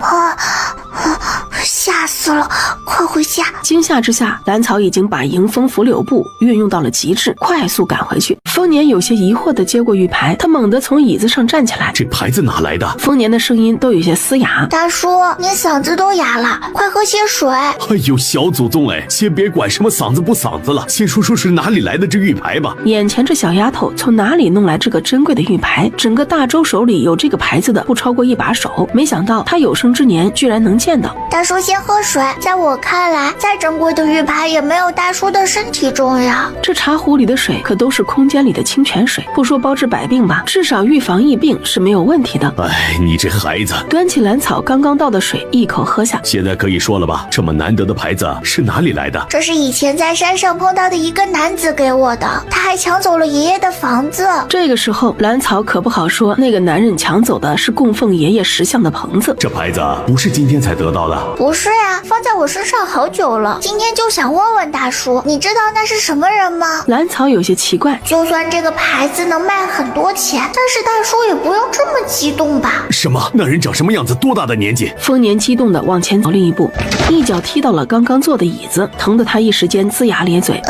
吓死了，快回家！惊吓之下，兰草已经把迎风拂柳步运用到了极致，快速赶回去。丰年有些疑惑地接过玉牌，他猛地从椅子上站起来。这牌子哪来的？丰年的声音都有些嘶哑。大叔，你嗓子都哑了，快喝些水。哎呦，小祖宗哎，先别管什么嗓子不嗓子了，先说说是哪里来的这玉牌吧。眼前这小丫头从哪里弄来这个珍贵的玉牌？整个大周手里有这个牌子的不超过一把手，没想到她有生之年居然能见到。大叔先喝水，在我看来，再珍贵的玉牌也没有大叔的身体重要。这茶壶里的水可都是空间里的清泉水，不说包治百病吧，至少预防疫病是没有问题的。哎，你这孩子！端起兰草刚刚倒的水，一口喝下。现在可以说了吧？这么难得的牌子是哪里来的？这是以前在山上碰到的一个男子给我的，他还抢走了爷爷的房子。这个时候，兰草可不好说，那个男人抢走的是供奉爷爷石像的棚子。这牌子不是今天才得到的？不是呀，放在我身上好久了，今天就想问问大叔，你知道那是什么人吗？兰草有些奇怪，就算这个牌子能卖很多钱，但是大叔也不用这么激动吧？什么？那人长什么样子？多大的年纪？丰年激动地往前走了一步，一脚踢到了刚刚坐的椅子，疼得他一时间龇牙咧嘴。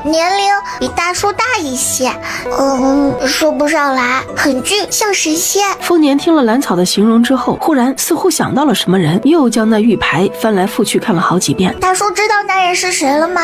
年龄比大叔大一些，说不上来，很俊，像神仙。丰年听了兰草的形容之后，忽然似乎想到了什么人，又将那玉牌翻来覆去看了好几遍。大叔知道那人是谁了吗？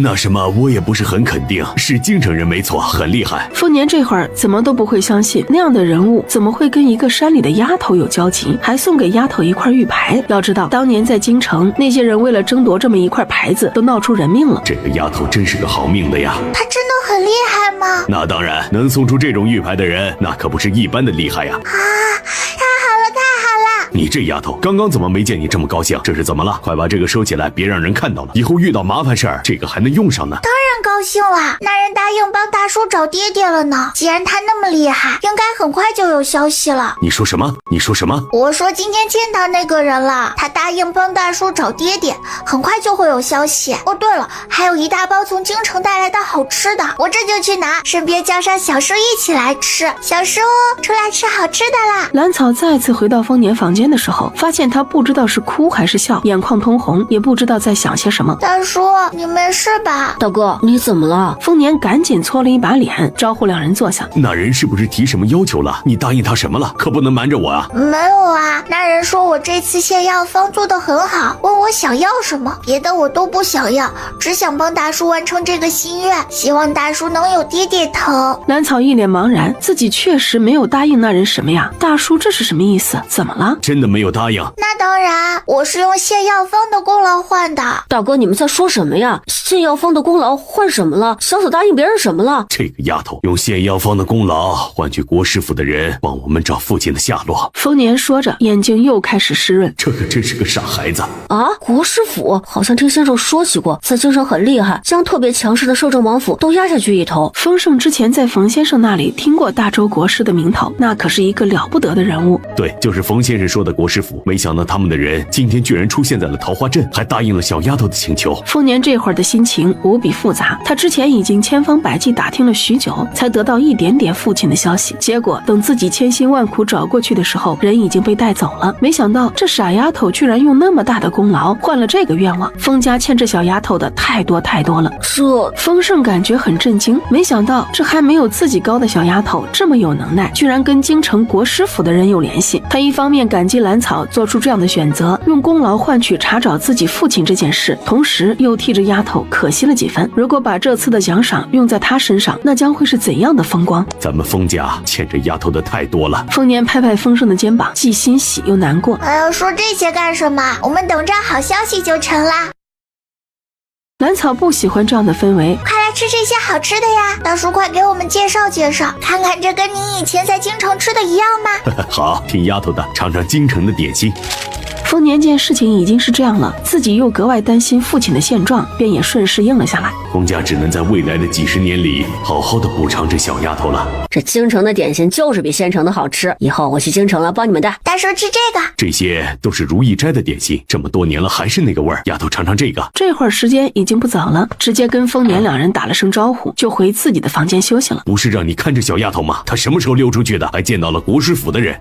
那什么，我也不是很肯定，是京城人没错，很厉害。丰年这会儿怎么都不会相信，那样的人物怎么会跟一个山里的丫头有交集，还送给丫头一块玉牌。要知道，当年在京城，那些人为了争夺这么一块牌子，都闹出人命了。这个丫头真是个好命的呀！她真的很厉害吗？那当然，能送出这种玉牌的人，那可不是一般的厉害呀！太好了，太好了！你这丫头，刚刚怎么没见你这么高兴？这是怎么了？快把这个收起来，别让人看到了，以后遇到麻烦事儿，这个还能用上呢。当然高兴了，那人答应帮大叔找爹爹了呢。既然他那么厉害，应该很快就有消息了。你说什么？你说什么？我说今天见到那个人了，他答应帮大叔找爹爹，很快就会有消息。哦，对了，还有一大包从京城带来的好吃的，我这就去拿，顺便叫上小叔一起来吃。小叔，出来吃好吃的啦！兰草再次回到丰年房间的时候，发现他不知道是哭还是笑，眼眶通红，也不知道在想些什么。大叔，你没事吧？大哥，你怎怎么了？丰年赶紧搓了一把脸，招呼两人坐下。那人是不是提什么要求了？你答应他什么了？可不能瞒着我啊！没有啊，那人说我这次献药方做得很好，问我想要什么，别的我都不想要，只想帮大叔完成这个心愿，希望大叔能有爹爹疼。兰草一脸茫然，自己确实没有答应那人什么呀？大叔这是什么意思？怎么了？真的没有答应？那当然，我是用献药方的功劳换的。大哥，你们在说什么呀？献药方的功劳换什么了？小草答应别人什么了？这个丫头用献药方的功劳换取国师府的人帮我们找父亲的下落。丰年说着，眼睛又开始湿润。这可真是个傻孩子啊！国师府好像听先生说起过，在京城很厉害，将特别强势的摄政王府都压下去一头。丰盛之前在冯先生那里听过大周国师的名头，那可是一个了不得的人物。对，就是冯先生说的国师府。没想到他们的人今天居然出现在了桃花镇，还答应了小丫头的请求。丰年这会儿的心情无比复杂，他之前已经千方百计打听了许久，才得到一点点父亲的消息。结果等自己千辛万苦找过去的时候，人已经被带走了。没想到这傻丫头居然用那么大的功劳换了这个愿望。丰家欠这小丫头的太多太多了。这丰盛感觉很震惊，没想到这还没有自己高的小丫头这么有能耐，居然跟京城国师府的人有联系。他一方面感激兰草做出这样的选择，用功劳换取查找自己父亲这件事，同时又替这丫头可惜了几分。如果把这次的奖赏用在他身上，那将会是怎样的风光？咱们丰家欠这丫头的太多了。丰年拍拍丰盛的肩膀，既欣喜又难过。哎呀，说这些干什么？我们等着好消息就成啦。兰草不喜欢这样的氛围，快来吃这些好吃的呀！大叔，快给我们介绍介绍，看看这跟你以前在京城吃的一样吗？好，听丫头的，尝尝京城的点心。丰年见事情已经是这样了，自己又格外担心父亲的现状，便也顺势应了下来。丰家只能在未来的几十年里好好的补偿这小丫头了。这京城的点心就是比县城的好吃，以后我去京城了帮你们带。大叔吃这个，这些都是如意斋的点心，这么多年了还是那个味儿。丫头尝尝这个。这会儿时间已经不早了，直接跟丰年两人打了声招呼，就回自己的房间休息了。不是让你看着小丫头吗？她什么时候溜出去的？还见到了国师府的人。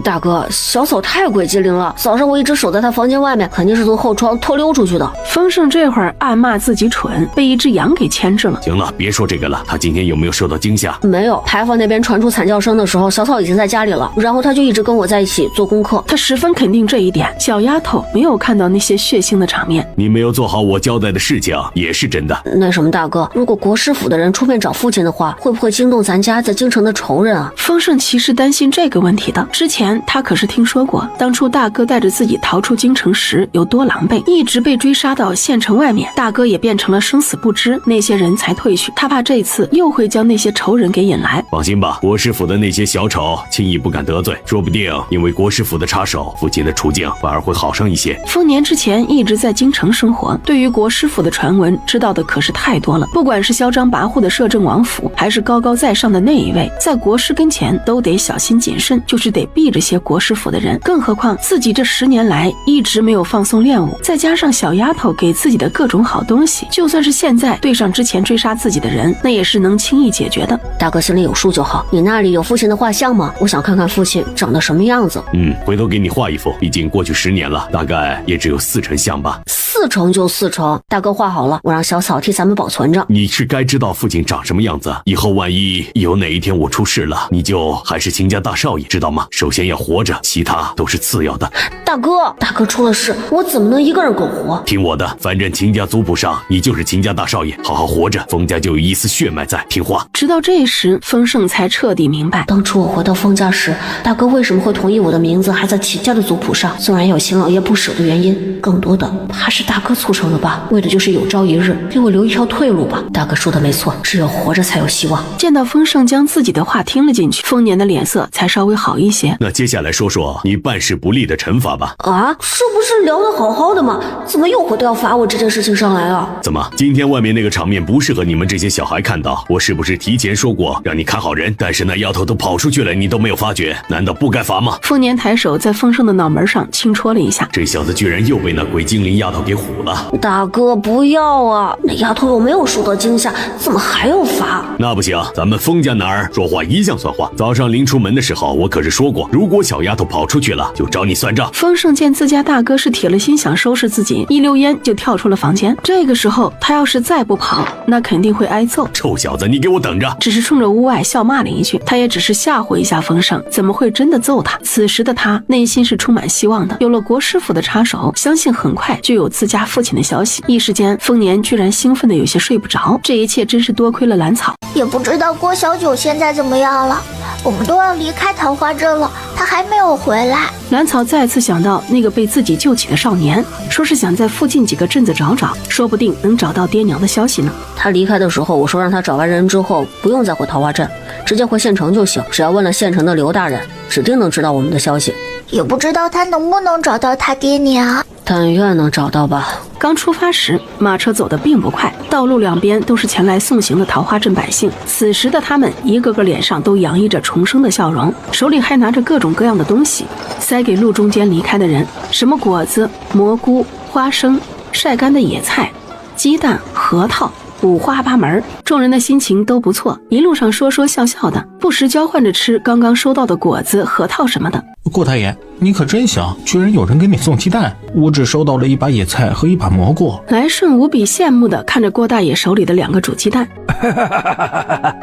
大哥，小草太鬼机灵了，早上我一直守在他房间外面，肯定是从后窗偷溜出去的。丰盛这会儿暗骂自己蠢，被一只羊给牵制了。行了，别说这个了。他今天有没有受到惊吓？没有，牌坊那边传出惨叫声的时候，小草已经在家里了，然后他就一直跟我在一起做功课。他十分肯定这一点，小丫头没有看到那些血腥的场面。你没有做好我交代的事情，也是真的。那什么，大哥，如果国师府的人出面找父亲的话，会不会惊动咱家在京城的仇人啊？丰盛其实担心这个问题的。之前他可是听说过，当初大哥带着自己逃出京城时有多狼狈，一直被追杀到县城外面，大哥也变成了生死不知，那些人才退去。他怕这次又会将那些仇人给引来。放心吧，国师府的那些小丑轻易不敢得罪，说不定因为国师府的插手，父亲的处境反而会好上一些。丰年之前一直在京城生活，对于国师府的传闻知道的可是太多了。不管是嚣张跋扈的摄政王府，还是高高在上的那一位，在国师跟前都得小心谨慎，就是得避着些国师府的人。更何况自己这10年来一直没有放松练武，再加上小丫头给自己的各种好东西，就算是现在对上之前追杀自己的人，那也是能轻易解决的。大哥心里有数就好。你那里有父亲的画像吗？我想看看父亲长得什么样子。回头给你画一幅，毕竟过去10年了，大概也只有4成像吧。4成就4成，大哥画好了，我让小草替咱们保存着。你是该知道父亲长什么样子，以后万一有哪一天我出事了，你就还是秦家大少爷，知道吗？首先要活着，其他都是次要的。大哥出了事，我怎么能一个人苟活？听我的，反正秦家族谱上你就是秦家大少爷，好好活着，封家就有一丝血脉在，听话。直到这时，丰盛才彻底明白，当初我回到封家时，大哥为什么会同意我的名字还在秦家的族谱上？虽然有秦老爷不舍的原因，更多的怕是大哥促成的吧，为的就是有朝一日给我留一条退路吧。大哥说的没错，只有活着才有希望。见到丰盛将自己的话听了进去，丰年的脸色才稍微好一些。那接下来说说你办事不力的惩罚吧。这不是聊得好好的吗？怎么又回到要罚我这件事情上来了？怎么，今天外面那个场面不适合你们这些小孩看到？我是不是提前说过让你看好人？但是那丫头都跑出去了，你都没有发觉，难道不该罚吗？丰年抬手在丰盛的脑门上轻戳了一下，这小子居然又被那鬼精灵丫头给给唬了。大哥不要啊，那丫头又没有受到惊吓，怎么还要罚？那不行，咱们封家男儿说话一向算话。早上临出门的时候，我可是说过，如果小丫头跑出去了，就找你算账。丰盛见自家大哥是铁了心想收拾自己，一溜烟就跳出了房间。这个时候他要是再不跑，那肯定会挨揍。臭小子，你给我等着！只是冲着屋外笑骂了一句，他也只是吓唬一下丰盛，怎么会真的揍他？此时的他内心是充满希望的，有了国师傅的插手，相信很快就有自家父亲的消息。一时间丰年居然兴奋的有些睡不着，这一切真是多亏了兰草。也不知道郭小九现在怎么样了，我们都要离开桃花镇了，他还没有回来。兰草再次想到那个被自己救起的少年，说是想在附近几个镇子找找，说不定能找到爹娘的消息呢。他离开的时候，我说让他找完人之后不用再回桃花镇，直接回县城就行，只要问了县城的刘大人，指定能知道我们的消息。也不知道他能不能找到他爹娘，但愿能找到吧。刚出发时，马车走得并不快，道路两边都是前来送行的桃花镇百姓。此时的他们一个个脸上都洋溢着重生的笑容，手里还拿着各种各样的东西，塞给路中间离开的人，什么果子、蘑菇、花生、晒干的野菜、鸡蛋、核桃，五花八门。众人的心情都不错，一路上说说笑笑的，不时交换着吃刚刚收到的果子、核桃什么的。郭大爷，你可真行，居然有人给你送鸡蛋，我只收到了一把野菜和一把蘑菇。来顺无比羡慕地看着郭大爷手里的2个煮鸡蛋。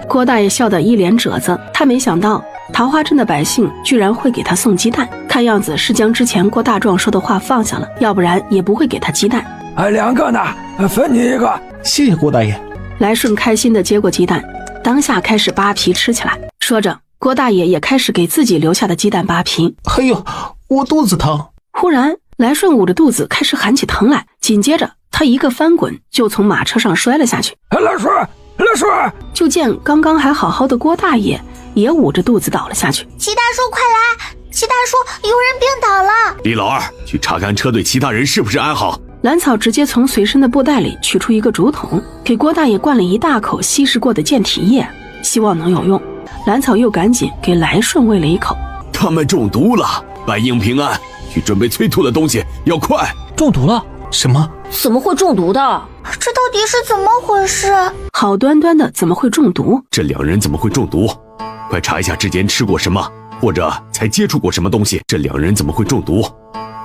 郭大爷笑得一脸褶子，他没想到桃花镇的百姓居然会给他送鸡蛋，看样子是将之前郭大壮说的话放下了，要不然也不会给他鸡蛋。2个呢，分你1个。谢谢郭大爷。来顺开心地接过鸡蛋，当下开始扒皮吃起来。说着，郭大爷也开始给自己留下的鸡蛋扒皮。哎呦，我肚子疼！忽然，来顺捂着肚子开始喊起疼来，紧接着他一个翻滚就从马车上摔了下去。来顺！就见刚刚还好好的郭大爷也捂着肚子倒了下去。齐大叔快来，齐大叔有人病倒了。李老二，去查看车队其他人是不是安好。兰草直接从随身的布袋里取出一个竹筒，给郭大爷灌了一大口稀释过的健体液，希望能有用。兰草又赶紧给来顺喂了一口。他们中毒了，百应平安，去准备催吐的东西，要快。中毒了？什么？怎么会中毒的？这到底是怎么回事？好端端的怎么会中毒？这2人怎么会中毒？快查一下之前吃过什么，或者才接触过什么东西。这2人怎么会中毒？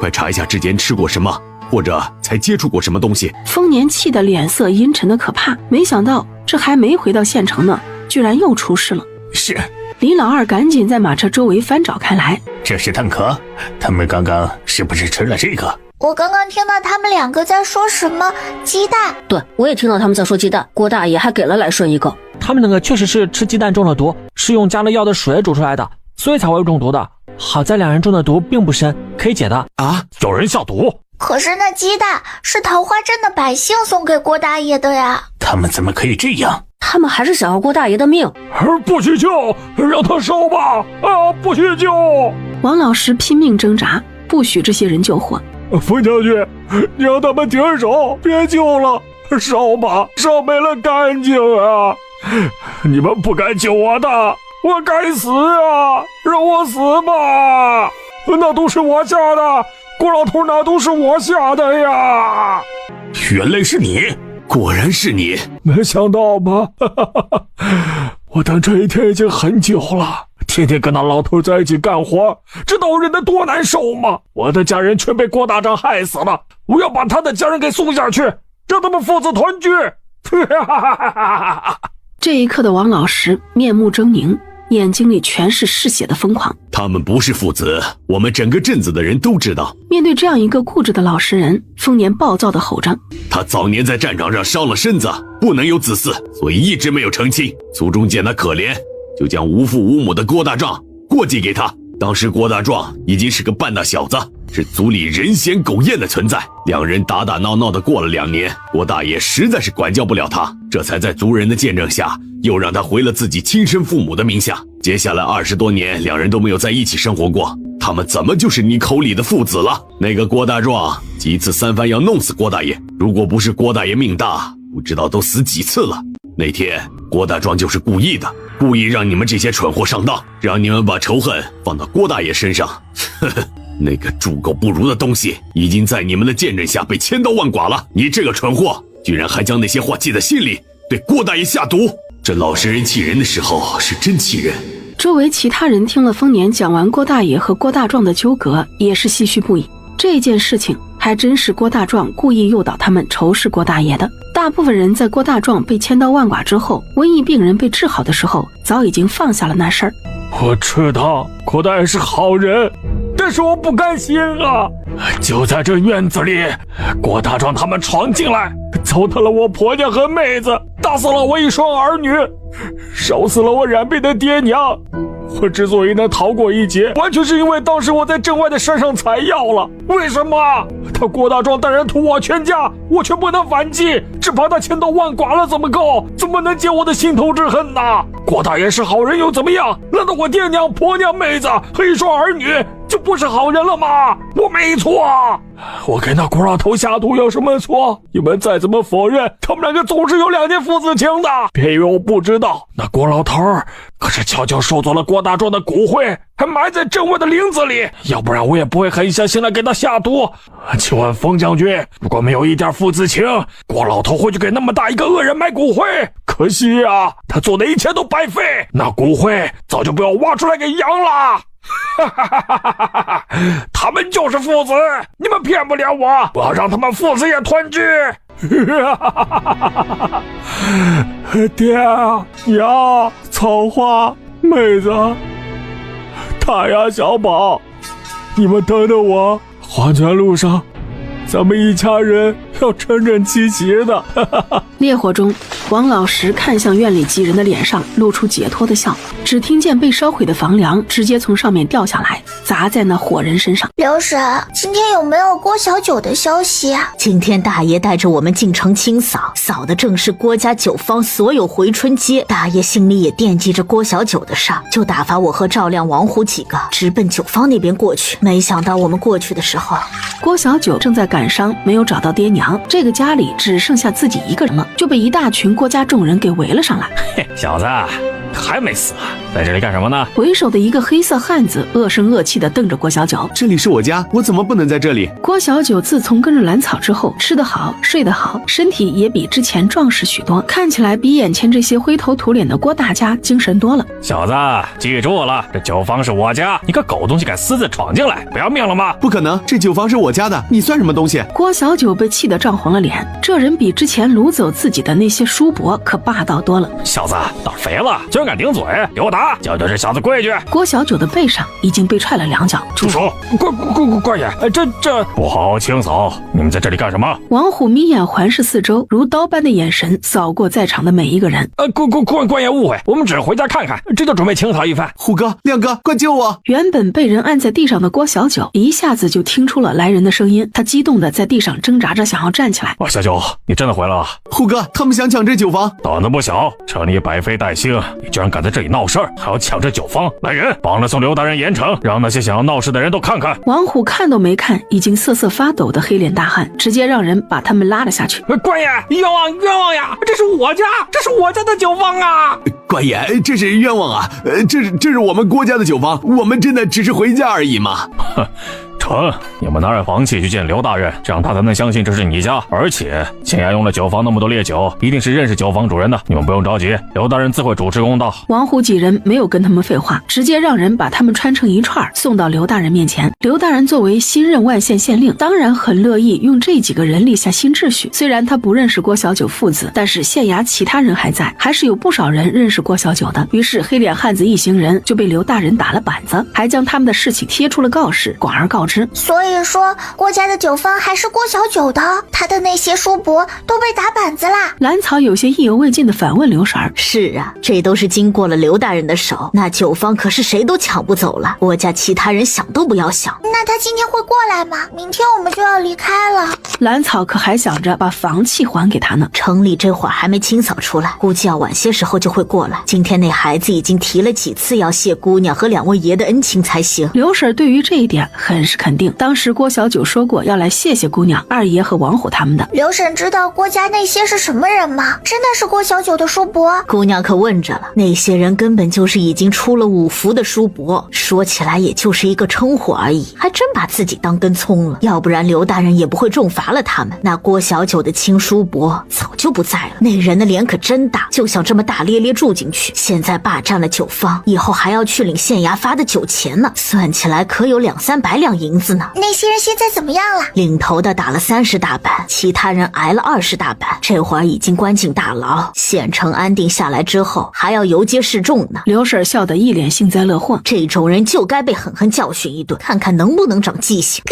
快查一下之前吃过什么，或者才接触过什么东西。丰年气得脸色阴沉的可怕，没想到这还没回到县城呢，居然又出事了。是。李老二赶紧在马车周围翻找开来。这是蛋壳，他们刚刚是不是吃了这个？我刚刚听到他们2个在说什么鸡蛋。对，我也听到他们在说鸡蛋。郭大爷还给了来顺1个。他们2个确实是吃鸡蛋中了毒，是用加了药的水煮出来的，所以才会中毒的。好在2人中的毒并不深，可以解的。啊，有人下毒？可是那鸡蛋是桃花镇的百姓送给郭大爷的呀。他们怎么可以这样？他们还是想要郭大爷的命。不许救，让他烧吧！不许救！王老师拼命挣扎，不许这些人救火。冯将军，你让他们停手，别救了，烧吧，烧没了干净啊！你们不该救我的，我该死啊！让我死吧！那毒是我下的，郭老头，那毒是我下的呀！原来是你，果然是你，没想到吧？我等这一天已经很久了，天天跟那老头在一起干活，知道我忍得多难受吗？我的家人全被郭大长害死了，我要把他的家人给送下去，让他们父子团聚。这一刻的王老师面目狰狞，眼睛里全是嗜血的疯狂。他们不是父子，我们整个镇子的人都知道。面对这样一个固执的老实人，丰年暴躁地吼着：他早年在战场上伤了身子，不能有子嗣，所以一直没有成亲。族中见他可怜，就将无父无母的郭大壮过继给他。当时郭大壮已经是个半大小子，是族里人嫌狗厌的存在。2人打打闹闹的过了2年，郭大爷实在是管教不了他，这才在族人的见证下，又让他回了自己亲生父母的名下。接下来20多年，2人都没有在一起生活过，他们怎么就是你口里的父子了？那个郭大壮几次3番要弄死郭大爷，如果不是郭大爷命大，不知道都死几次了。那天郭大壮就是故意的，故意让你们这些蠢货上当，让你们把仇恨放到郭大爷身上。那个猪狗不如的东西已经在你们的见证下被千刀万剐了。你这个蠢货，居然还将那些话记在心里，对郭大爷下毒。这老实人气人的时候是真气人。周围其他人听了丰年讲完郭大爷和郭大壮的纠葛，也是唏嘘不已。这件事情还真是郭大壮故意诱导他们仇视郭大爷的。大部分人在郭大壮被千刀万剐之后，瘟疫病人被治好的时候，早已经放下了那事儿。我知道郭大爷是好人，但是我不甘心啊！就在这院子里，郭大壮他们闯进来，糟蹋了我婆家和妹子，打死了我一双儿女，烧死了我染病的爹娘。我之所以能逃过一劫，完全是因为当时我在镇外的山上采药了。为什么他郭大壮带人屠我全家，我却不能反击，只怕他千刀万剐了怎么够？怎么能解我的心头之恨呢？郭大爷是好人又怎么样？难道我爹娘、婆娘、妹子和一双儿女就不是好人了吗？我没错啊！我给那郭老头下毒有什么错？你们再怎么否认，他们两个总是有2件父子情的。别以为我不知道，那郭老头可是悄悄收走了郭大壮的骨灰，还埋在镇外的林子里，要不然我也不会狠下心来给他下毒。请问冯将军，如果没有一点父子情，郭老头会去给那么大一个恶人埋骨灰？可惜啊，他做的一切都白费，那骨灰早就被我挖出来给扬了。他们就是父子，你们骗不了我，我要让他们父子也团聚。爹娘、草花、妹子、大牙、小宝，你们等等我，黄泉路上咱们一家人要整整齐齐的。烈火中，王老石看向院里几人的脸上露出解脱的笑，只听见被烧毁的房梁直接从上面掉下来，砸在那火人身上。刘婶，今天有没有郭小九的消息啊？今天大爷带着我们进城清扫，扫的正是郭家酒坊所有回春街。大爷心里也惦记着郭小九的事儿，就打发我和赵亮、王虎几个直奔酒坊那边过去。没想到我们过去的时候，郭小九正在赶伤，没有找到爹娘，这个家里只剩下自己一个人了，就被一大群郭家众人给围了上来。嘿，小子还没死啊，在这里干什么呢？为首的一个黑色汉子恶声恶气地瞪着郭小九。这里是我家，我怎么不能在这里？郭小九自从跟着蓝草之后，吃得好，睡得好，身体也比之前壮实许多，看起来比眼前这些灰头土脸的郭大家精神多了。小子记住了，这酒坊是我家，你个狗东西敢私自闯进来，不要命了吗？不可能，这酒坊是我家的，你算什么东西？郭小九被气得涨红了脸，这人比之前掳走自己的那些叔伯可霸道多了。小子胆肥了，竟然敢顶嘴，给我打，教教这小子规矩。郭小九的背上已经被踹了2脚。住手！官爷，这不好好清扫，你们在这里干什么？王虎眯眼环视四周，如刀般的眼神扫过在场的每一个人。官爷误会，我们只是回家看看，这就准备清扫一番。虎哥、亮哥，快救我！原本被人按在地上的郭小九一下子就听出了来人的声音，他激动的在地上挣扎着想要站起来。小九，你真的回来了？虎哥，他们想抢这酒坊，胆子不小，趁你百废待兴，你居然敢在这里闹事儿，还要抢这酒坊！来人，帮着送刘大人严惩，让那些想要闹事的人都看看。王虎看都没看，已经瑟瑟发抖的黑脸大汉直接让人把他们拉了下去。官爷，冤枉呀！这是我家的酒坊啊！官爷，这是冤枉啊！这是我们郭家的酒坊，我们真的只是回家而已嘛。哼。成，你们拿着房契去见刘大人，这样他才能相信这是你家。而且秦衙用了酒坊那么多烈酒，一定是认识酒坊主人的。你们不用着急，刘大人自会主持公道。王虎几人没有跟他们废话，直接让人把他们穿成一串送到刘大人面前。刘大人作为新任万县县令，当然很乐意用这几个人立下新秩序。虽然他不认识郭小九父子，但是县衙其他人还在，还是有不少人认识郭小九的。于是黑脸汉子一行人就被刘大人打了板子，还将他们的事情贴出了告示，广而告之。所以说郭家的酒坊还是郭小九的，他的那些叔伯都被打板子啦。兰草有些意犹未尽的反问刘婶儿：是啊，这都是经过了刘大人的手，那酒坊可是谁都抢不走了，郭家其他人想都不要想。那他今天会过来吗？明天我们就要离开了。兰草可还想着把房契还给他呢。城里这会儿还没清扫出来，估计要晚些时候就会过来。今天那孩子已经提了几次要谢姑娘和2位爷的恩情才行。刘婶对于这一点很是肯定，当时郭小九说过要来谢谢姑娘、二爷和王虎他们的。刘婶知道郭家那些是什么人吗？真的是郭小九的叔伯？姑娘可问着了，那些人根本就是已经出了5福的叔伯，说起来也就是一个称呼而已，还真把自己当根葱了。要不然刘大人也不会重罚了他们。那郭小九的亲叔伯早就不在了，那人的脸可真大，就想这么大咧咧住进去。现在霸占了酒坊，以后还要去领县衙发的酒钱呢，算起来可有200-300两银子呢。那些人现在怎么样了？领头的打了30大板，其他人挨了20大板，这会儿已经关进大牢。县城安定下来之后，还要游街示众呢。刘婶笑得一脸幸灾乐祸，这种人就该被狠狠教训一顿，看看能不能长记性。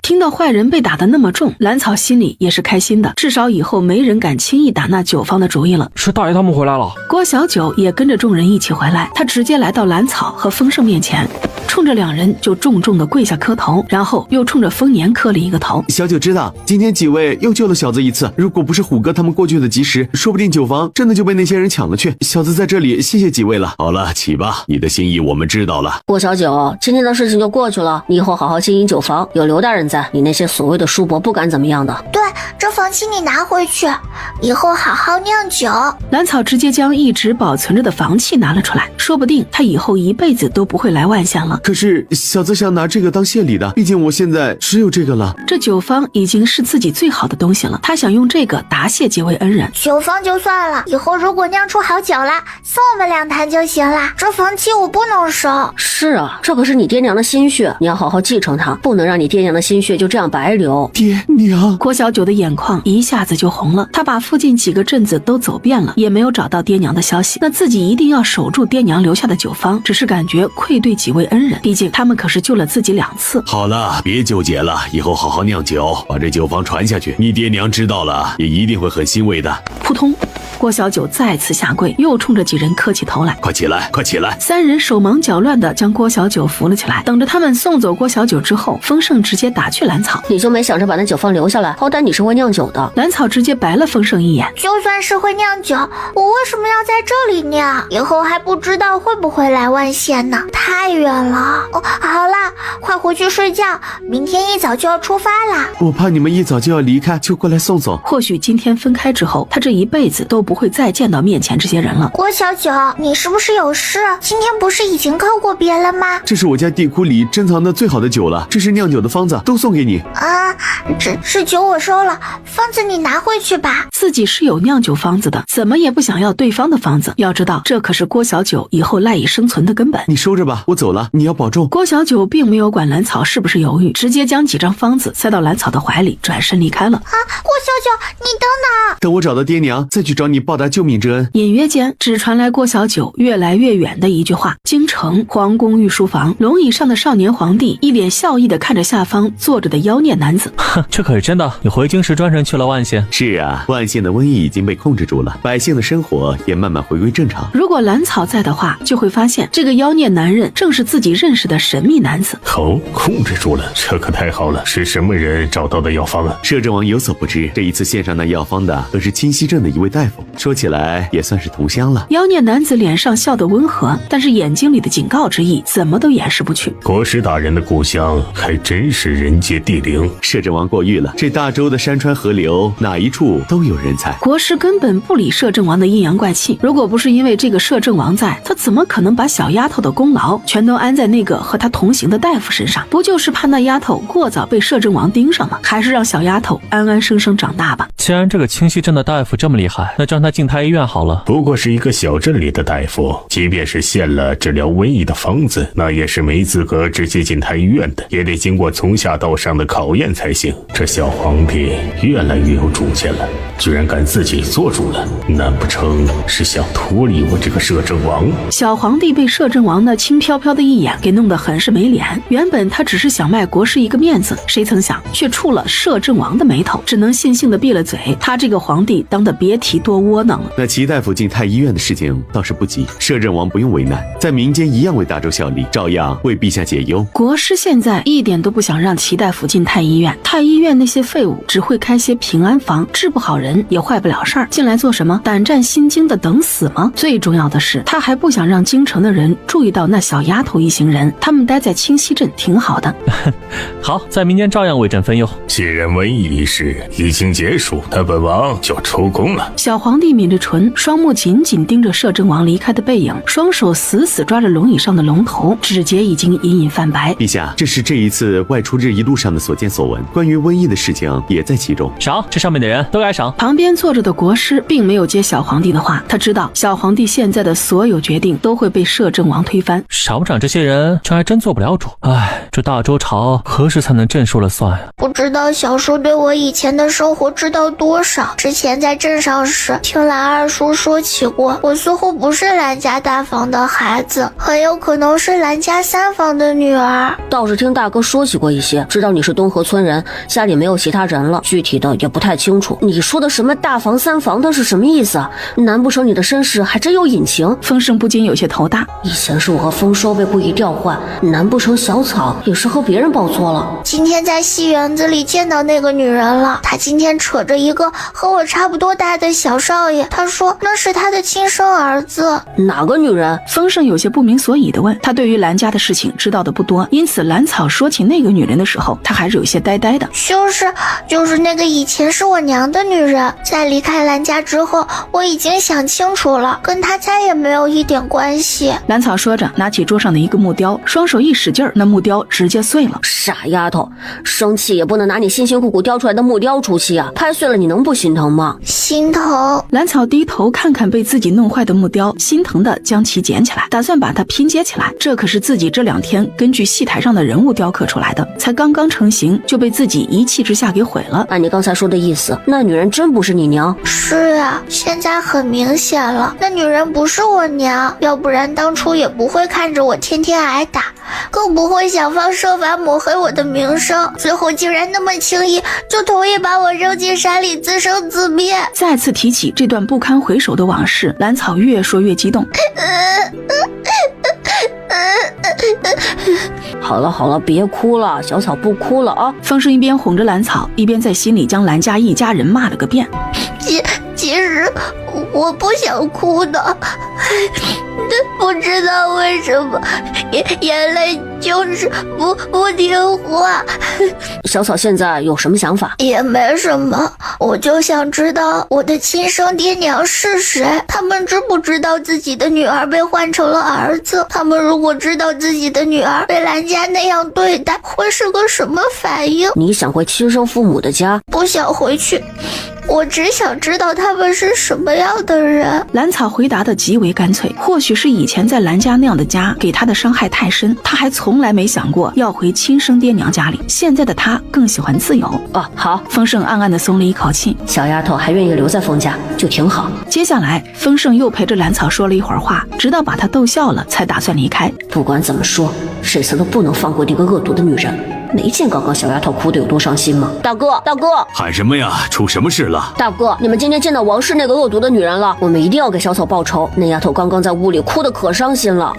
听到坏人被打得那么重，兰草心里也是开心的，至少以后没人敢轻易打那酒坊的主意了。是大爷他们回来了。郭小九也跟着众人一起回来，他直接来到兰草和丰盛面前，冲着2人就重重的跪下磕头，然后又冲着丰年磕了一个头。小九知道今天几位又救了小子一次，如果不是虎哥他们过去的及时，说不定酒坊真的就被那些人抢了去。小子在这里谢谢几位了。好了，起吧，你的心意我们知道了。郭小九，今天的事情就过去了，你以后好好经营酒坊，有刘大人在，你那些所谓的叔伯不敢怎么样的。对，这房契你拿回去，以后好好酿酒。兰草直接将一直保存着的房契拿了出来，说不定他以后一辈子都不会来万县了。可是小子想拿这个当谢礼的，毕竟我现在只有这个了。这酒坊已经是自己最好的东西了，他想用这个答谢几位恩人。酒坊就算了，以后如果酿出好酒了，送我们2坛就行了。这房契我不能收。是啊，这可是你爹娘的心血，你要好好继承它，不能让你爹娘的心血就这样白流。爹娘，郭小九的眼眶一下子就红了，他把附近几个镇子都走遍了，也没有找到爹娘的消息。那自己一定要守住爹娘留下的酒坊，只是感觉愧对几位恩人，毕竟他们可是救了自己2次。好了，别纠结了，以后好好酿酒，把这酒坊传下去。你爹娘知道了，也一定会很欣慰的。扑通，郭小九再次下跪，又冲着几人磕起头来。快起来，快起来！3人手忙脚乱地将郭小九扶了起来。等着他们送走郭小九之后，丰盛直接打去兰草。你就没想着把那酒坊留下来？好歹你是会酿酒的。兰草直接白了丰盛一眼。就算是会酿酒，我为什么要在这里酿？以后还不知道会不会来万县呢，太远了。哦，好啦，快回去睡觉，明天一早就要出发啦。我怕你们一早就要离开，就过来送走。或许今天分开之后，他这一辈子都不会再见到面前这些人了。郭小九，你是不是有事？今天不是已经告过别了吗？这是我家地库里珍藏的最好的酒了，这是酿酒的方子，都送给你。啊，这酒我收了，方子你拿回去吧。自己是有酿酒方子的，怎么也不想要对方的方子。要知道，这可是郭小九以后赖以生存的根本。你收着吧，我走了，你要保重。郭小九并没有管兰草是不是犹豫，直接将几张方子塞到兰草的怀里，转身离开了。啊，郭小九，你等等！等我找到爹娘，再去找你报答救命之恩。隐约间，只传来郭小九越来越远的一句话：京城皇宫御书房，龙椅上的少年皇帝一脸笑意地看着下方坐着的妖孽男子。哼，这可是真的。你回京时专程去了万县？是啊，万县的瘟疫已经被控制住了，百姓的生活也慢慢回归正常。如果兰草在的话，就会发现这个妖孽男人正是自己认识的神秘男子。哦，控制住了，这可太好了。是什么人找到的药方啊？摄政王有所不知，这一次献上那药方的可是清溪镇的一位大夫，说起来也算是同乡了。妖孽男子脸上笑得温和，但是眼睛里的警告之意怎么都掩饰不去。国师大人的故乡还真是人杰地灵。摄政王过誉了，这大周的山川河流哪一处都有人才。国师根本不理摄政王的阴阳怪气，如果不是因为这个摄政王在，他怎么可能把小丫头的功劳全都安在那个和他同行的大夫身上？不就是怕那丫头过早被摄政王盯上吗？还是让小丫头安安生生长大吧。既然这个清溪镇的大夫这么厉害，那就让他进太医院好了。不过是一个小镇里的大夫，即便是献了治疗瘟疫的方子，那也是没资格直接进太医院的，也得经过从下到上的考验才行。这小皇帝越来越有主见了，居然敢自己做主了，难不成是想脱离我这个摄政王？小皇帝被摄政王那轻飘飘的一眼给弄得很是没脸。原本他只是想卖国师一个面子，谁曾想却触了摄政王的眉头，只能悻悻地闭了嘴。他这个皇帝当得别提多窝囊了。那齐大夫进太医院的事情倒是不急，摄政王不用为难，在民间一样为大周效力，照样为陛下解忧。国师现在一点都不想让齐大夫进太医院，太医院那些废物只会开些平安房，治不好人也坏不了事儿，进来做什么？胆战心惊的等死吗？最重要的是，他还不想让京城的人注意到那小丫头一行人，他们待在清溪镇挺好的。好，在民间照样为朕分忧。既然瘟疫一事已经结束，那本王就出宫了。小皇帝抿着唇，双目紧紧盯着摄政王离开的背影，双手死死抓着龙椅上的龙头，指节已经隐隐泛白。陛下，这是这一次外出这一路上的所见所闻，关于瘟疫的事情也在其中。赏，这上面的人都该赏。旁边坐着的国师并没有接小皇帝的话，他知道小皇帝现在的所有决定都会被摄政王推翻。赏不赏这些人，这还真做不了主。哎，这大周朝何时才能朕说了算呀？不知道小叔对我以前的生活知道多少。之前在镇上时，听蓝二叔说起过，我似乎不是蓝家大房的孩子，很有可能是蓝家三房的女儿。倒是听大哥说起过一些，知道你是东河村人，家里没有其他人了，具体的也不太清楚。你说的什么大房三房的是什么意思啊？难不成你的身世还真有隐情？风声不禁有些头大。以前是我和丰收被故意调换，难不成小草也是和别人报错了？今天在戏园子里见到那个女人了，她今天扯着一个和我差不多大的小少爷，她说那是她的亲生儿子。哪个女人？风声有些不明所以地问。他对于蓝家的事情知道的不多，因此蓝草说起那个女人的时候，他还是有些呆呆的。就是那个以前是我娘的女人，在离开蓝家之后，我已经想清楚了，跟她再也没有一点关系。蓝草说着，拿起桌上的一个木雕，双手一使劲，那木雕直接碎了。傻丫头，生气也不能拿你辛辛苦苦雕出来的木雕出气啊！拍碎了你能不心疼吗？心疼。蓝草低头看看被自己弄坏的木雕，心疼的将其捡起来，打算把它拼接起来。这可是自己这2天根据戏台上的人物雕刻出来的，才刚刚成型就被自己一气之下给毁了。按你刚才说的意思，那女人真不是你娘？是啊，现在很明显了，那女人不是我娘，要不然当初也不会看着我天天挨打，更不会想方设法抹黑我的名声，最后竟然那么轻易就同意把我扔进山里自生自灭。再次提起这段不堪回首的往事，蓝草越说越激动。好了，别哭了，小草不哭了啊！风声一边哄着蓝草，一边在心里将蓝家一家人骂了个遍。其实我不想哭的，不知道为什么眼泪就是不听话。小草现在有什么想法？也没什么，我就想知道我的亲生爹娘是谁，他们知不知道自己的女儿被换成了儿子？他们如果知道自己的女儿被蓝家那样对待，会是个什么反应？你想回亲生父母的家？不想回去，我只想知道他们是什么样的人。蓝草回答的极为干脆，或许是以前在蓝家那样的家给他的伤害太深，他还从来没想过要回亲生爹娘家里。现在的他更喜欢自由。哦，好。丰盛暗暗地松了一口气，小丫头还愿意留在丰家，就挺好。接下来，丰盛又陪着蓝草说了一会儿话，直到把他逗笑了，才打算离开。不管怎么说，这次都不能放过这个恶毒的女人。没见刚刚小丫头哭得有多伤心吗？大哥，喊什么呀？出什么事了？大哥，你们今天见到王氏那个恶毒的女人了，我们一定要给小草报仇。那丫头刚刚在屋里哭得可伤心了。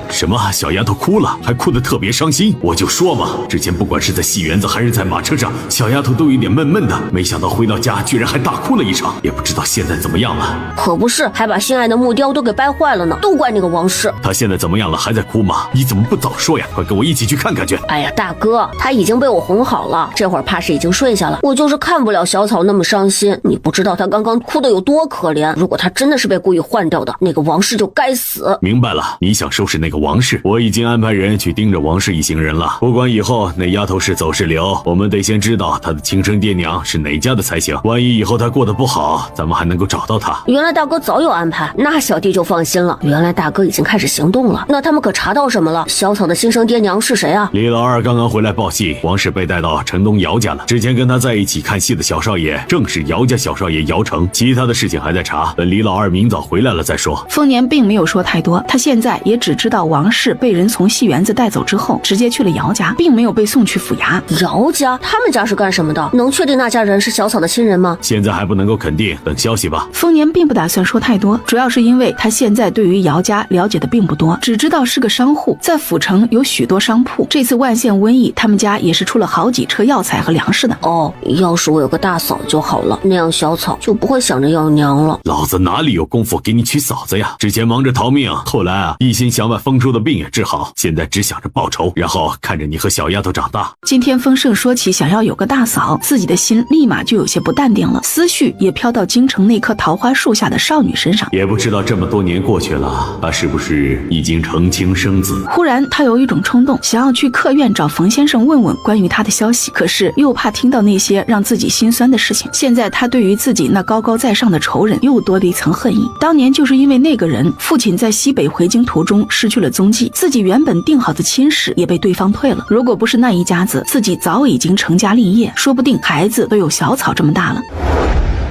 什么？小丫头哭了，还哭得特别伤心？我就说嘛，之前不管是在戏园子还是在马车上，小丫头都有点闷闷的，没想到回到家居然还大哭了一场，也不知道现在怎么样了。可不是，还把心爱的木雕都给掰坏了呢，都怪那个王氏。她现在怎么样了？还在哭吗？你怎么不早说呀？快跟我一起去看看去。哎呀，大哥，她已经被我哄好了，这会儿怕是已经睡下了。我就是看不了小草那么伤心，你不知道她刚刚哭得有多可怜。如果她真的是被故意换掉的，那个王氏就该死。明白了，你想收拾那个王氏，我已经安排人去盯着王氏一行人了。不管以后那丫头是走是留，我们得先知道她的亲生爹娘是哪家的才行。万一以后她过得不好，咱们还能够找到她。原来大哥早有安排，那小弟就放心了。原来大哥已经开始行动了，那他们可查到什么了？小草的亲生爹娘是谁啊？李老二刚刚回来报信，王氏被带到城东姚家了。之前跟他在一起看戏的小少爷正是姚家小少爷姚成，其他的事情还在查，等李老二明早回来了再说。丰年并没有说太多，他现在也只知道王氏被人从戏园子带走之后，直接去了姚家，并没有被送去府衙。姚家？他们家是干什么的？能确定那家人是小草的亲人吗？现在还不能够肯定，等消息吧。丰年并不打算说太多，主要是因为他现在对于姚家了解的并不多，只知道是个商户，在府城有许多商铺。这次万县瘟疫，他们家也是出了好几车药材和粮食的。哦，要是我有个大嫂就好了，那样小草就不会想着要娘了。老子哪里有功夫给你娶嫂子呀？之前忙着逃命，后来一心想把丰叔的病也治好，现在只想着报仇，然后看着你和小丫头长大。今天丰盛说起想要有个大嫂，自己的心立马就有些不淡定了，思绪也飘到京城那棵桃花树下的少女身上。也不知道这么多年过去了，她是不是已经成亲生子？忽然他有一种冲动，想要去客院找冯先生问问关于他的消息，可是又怕听到那些让自己心酸的事情。现在他对于自己那高高在上的仇人又多了一层恨意。当年就是因为那个人，父亲在西北回京途中失去了踪迹，自己原本定好的亲事也被对方退了。如果不是那一家子，自己早已经成家立业，说不定孩子都有小草这么大了。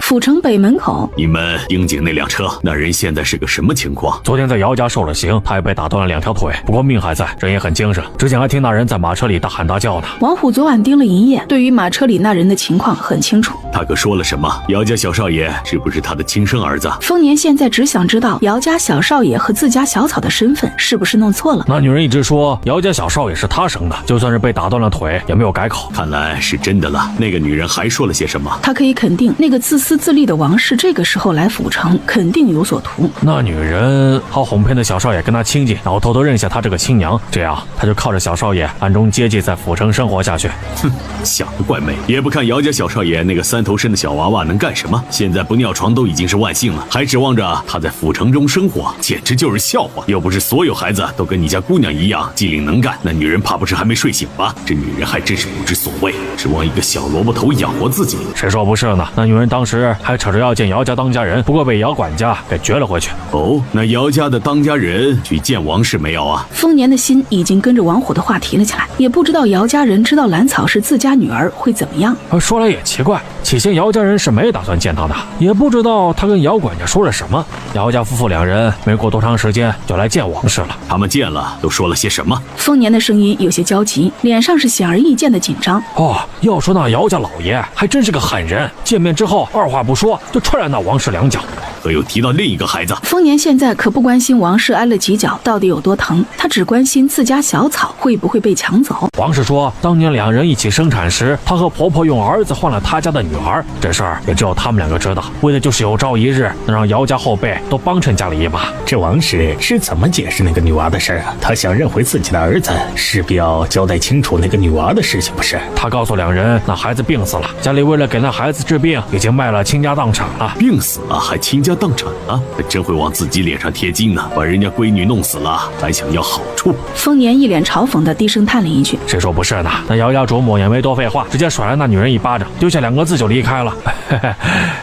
府城北门口，你们盯紧那辆车，那人现在是个什么情况？昨天在姚家受了刑，他也被打断了2条腿，不过命还在，人也很精神。之前还听那人在马车里大喊大叫呢。王虎昨晚盯了一夜，对于马车里那人的情况很清楚。他可说了什么？姚家小少爷是不是他的亲生儿子？丰年现在只想知道姚家小少爷和自家小草的身份是不是弄错了。那女人一直说姚家小少爷是他生的，就算是被打断了腿也没有改口。看来是真的了。那个女人还说了些什么？他可以肯定，那个自私自利的王氏这个时候来府城肯定有所图。那女人好哄骗的小少爷跟他亲近，然后偷偷认下他这个亲娘，这样他就靠着小少爷暗中接济，在府城生活下去。哼，想得怪美。也不看姚家小少爷那个3头身的小娃娃能干什么，现在不尿床都已经是万幸了，还指望着他在府城中生活，简直就是笑话。又不是所有孩子都跟你家姑娘一样机灵能干，那女人怕不是还没睡醒吧？这女人还真是不知所谓，指望一个小萝卜头养活自己。谁说不是呢？那女人当时还扯着要见姚家当家人，不过被姚管家给撅了回去。哦，那姚家的当家人去见王氏没有啊？丰年的心已经跟着王虎的话提了起来，也不知道姚家人知道兰草是自家女儿会怎么样。说来也奇怪，起先姚家人是没打算见他的，也不知道他跟姚管家说了什么。姚家夫妇2人没过多长时间就来见王氏了。他们见了都说了些什么？丰年的声音有些焦急，脸上是显而易见的紧张。哦，要说那姚家老爷还真是个狠人，见面之后2话不说就踹了那王氏2脚。可有提到另一个孩子？丰年现在可不关心王氏挨了几脚到底有多疼，他只关心自家小草会不会被抢走。王氏说，当年2人一起生产时，他和婆婆用儿子换了他家的女儿，这事儿也只有他们2个知道，为的就是有朝一日能让姚家后辈都帮衬家里一把。这王氏是怎么解释那个女娃的事啊？他想认回自己的儿子，势必要交代清楚那个女娃的事情，不是？他告诉2人，那孩子病死了，家里为了给那孩子治病，已经卖了倾家荡产了。病死了还倾家荡产了？真会往自己脸上贴金呢，把人家闺女弄死了还想要好处。丰年一脸嘲讽的低声叹了一句，谁说不是呢？那姚家主母也没多废话，直接甩了那女人一巴掌，丢下2个字就离开了。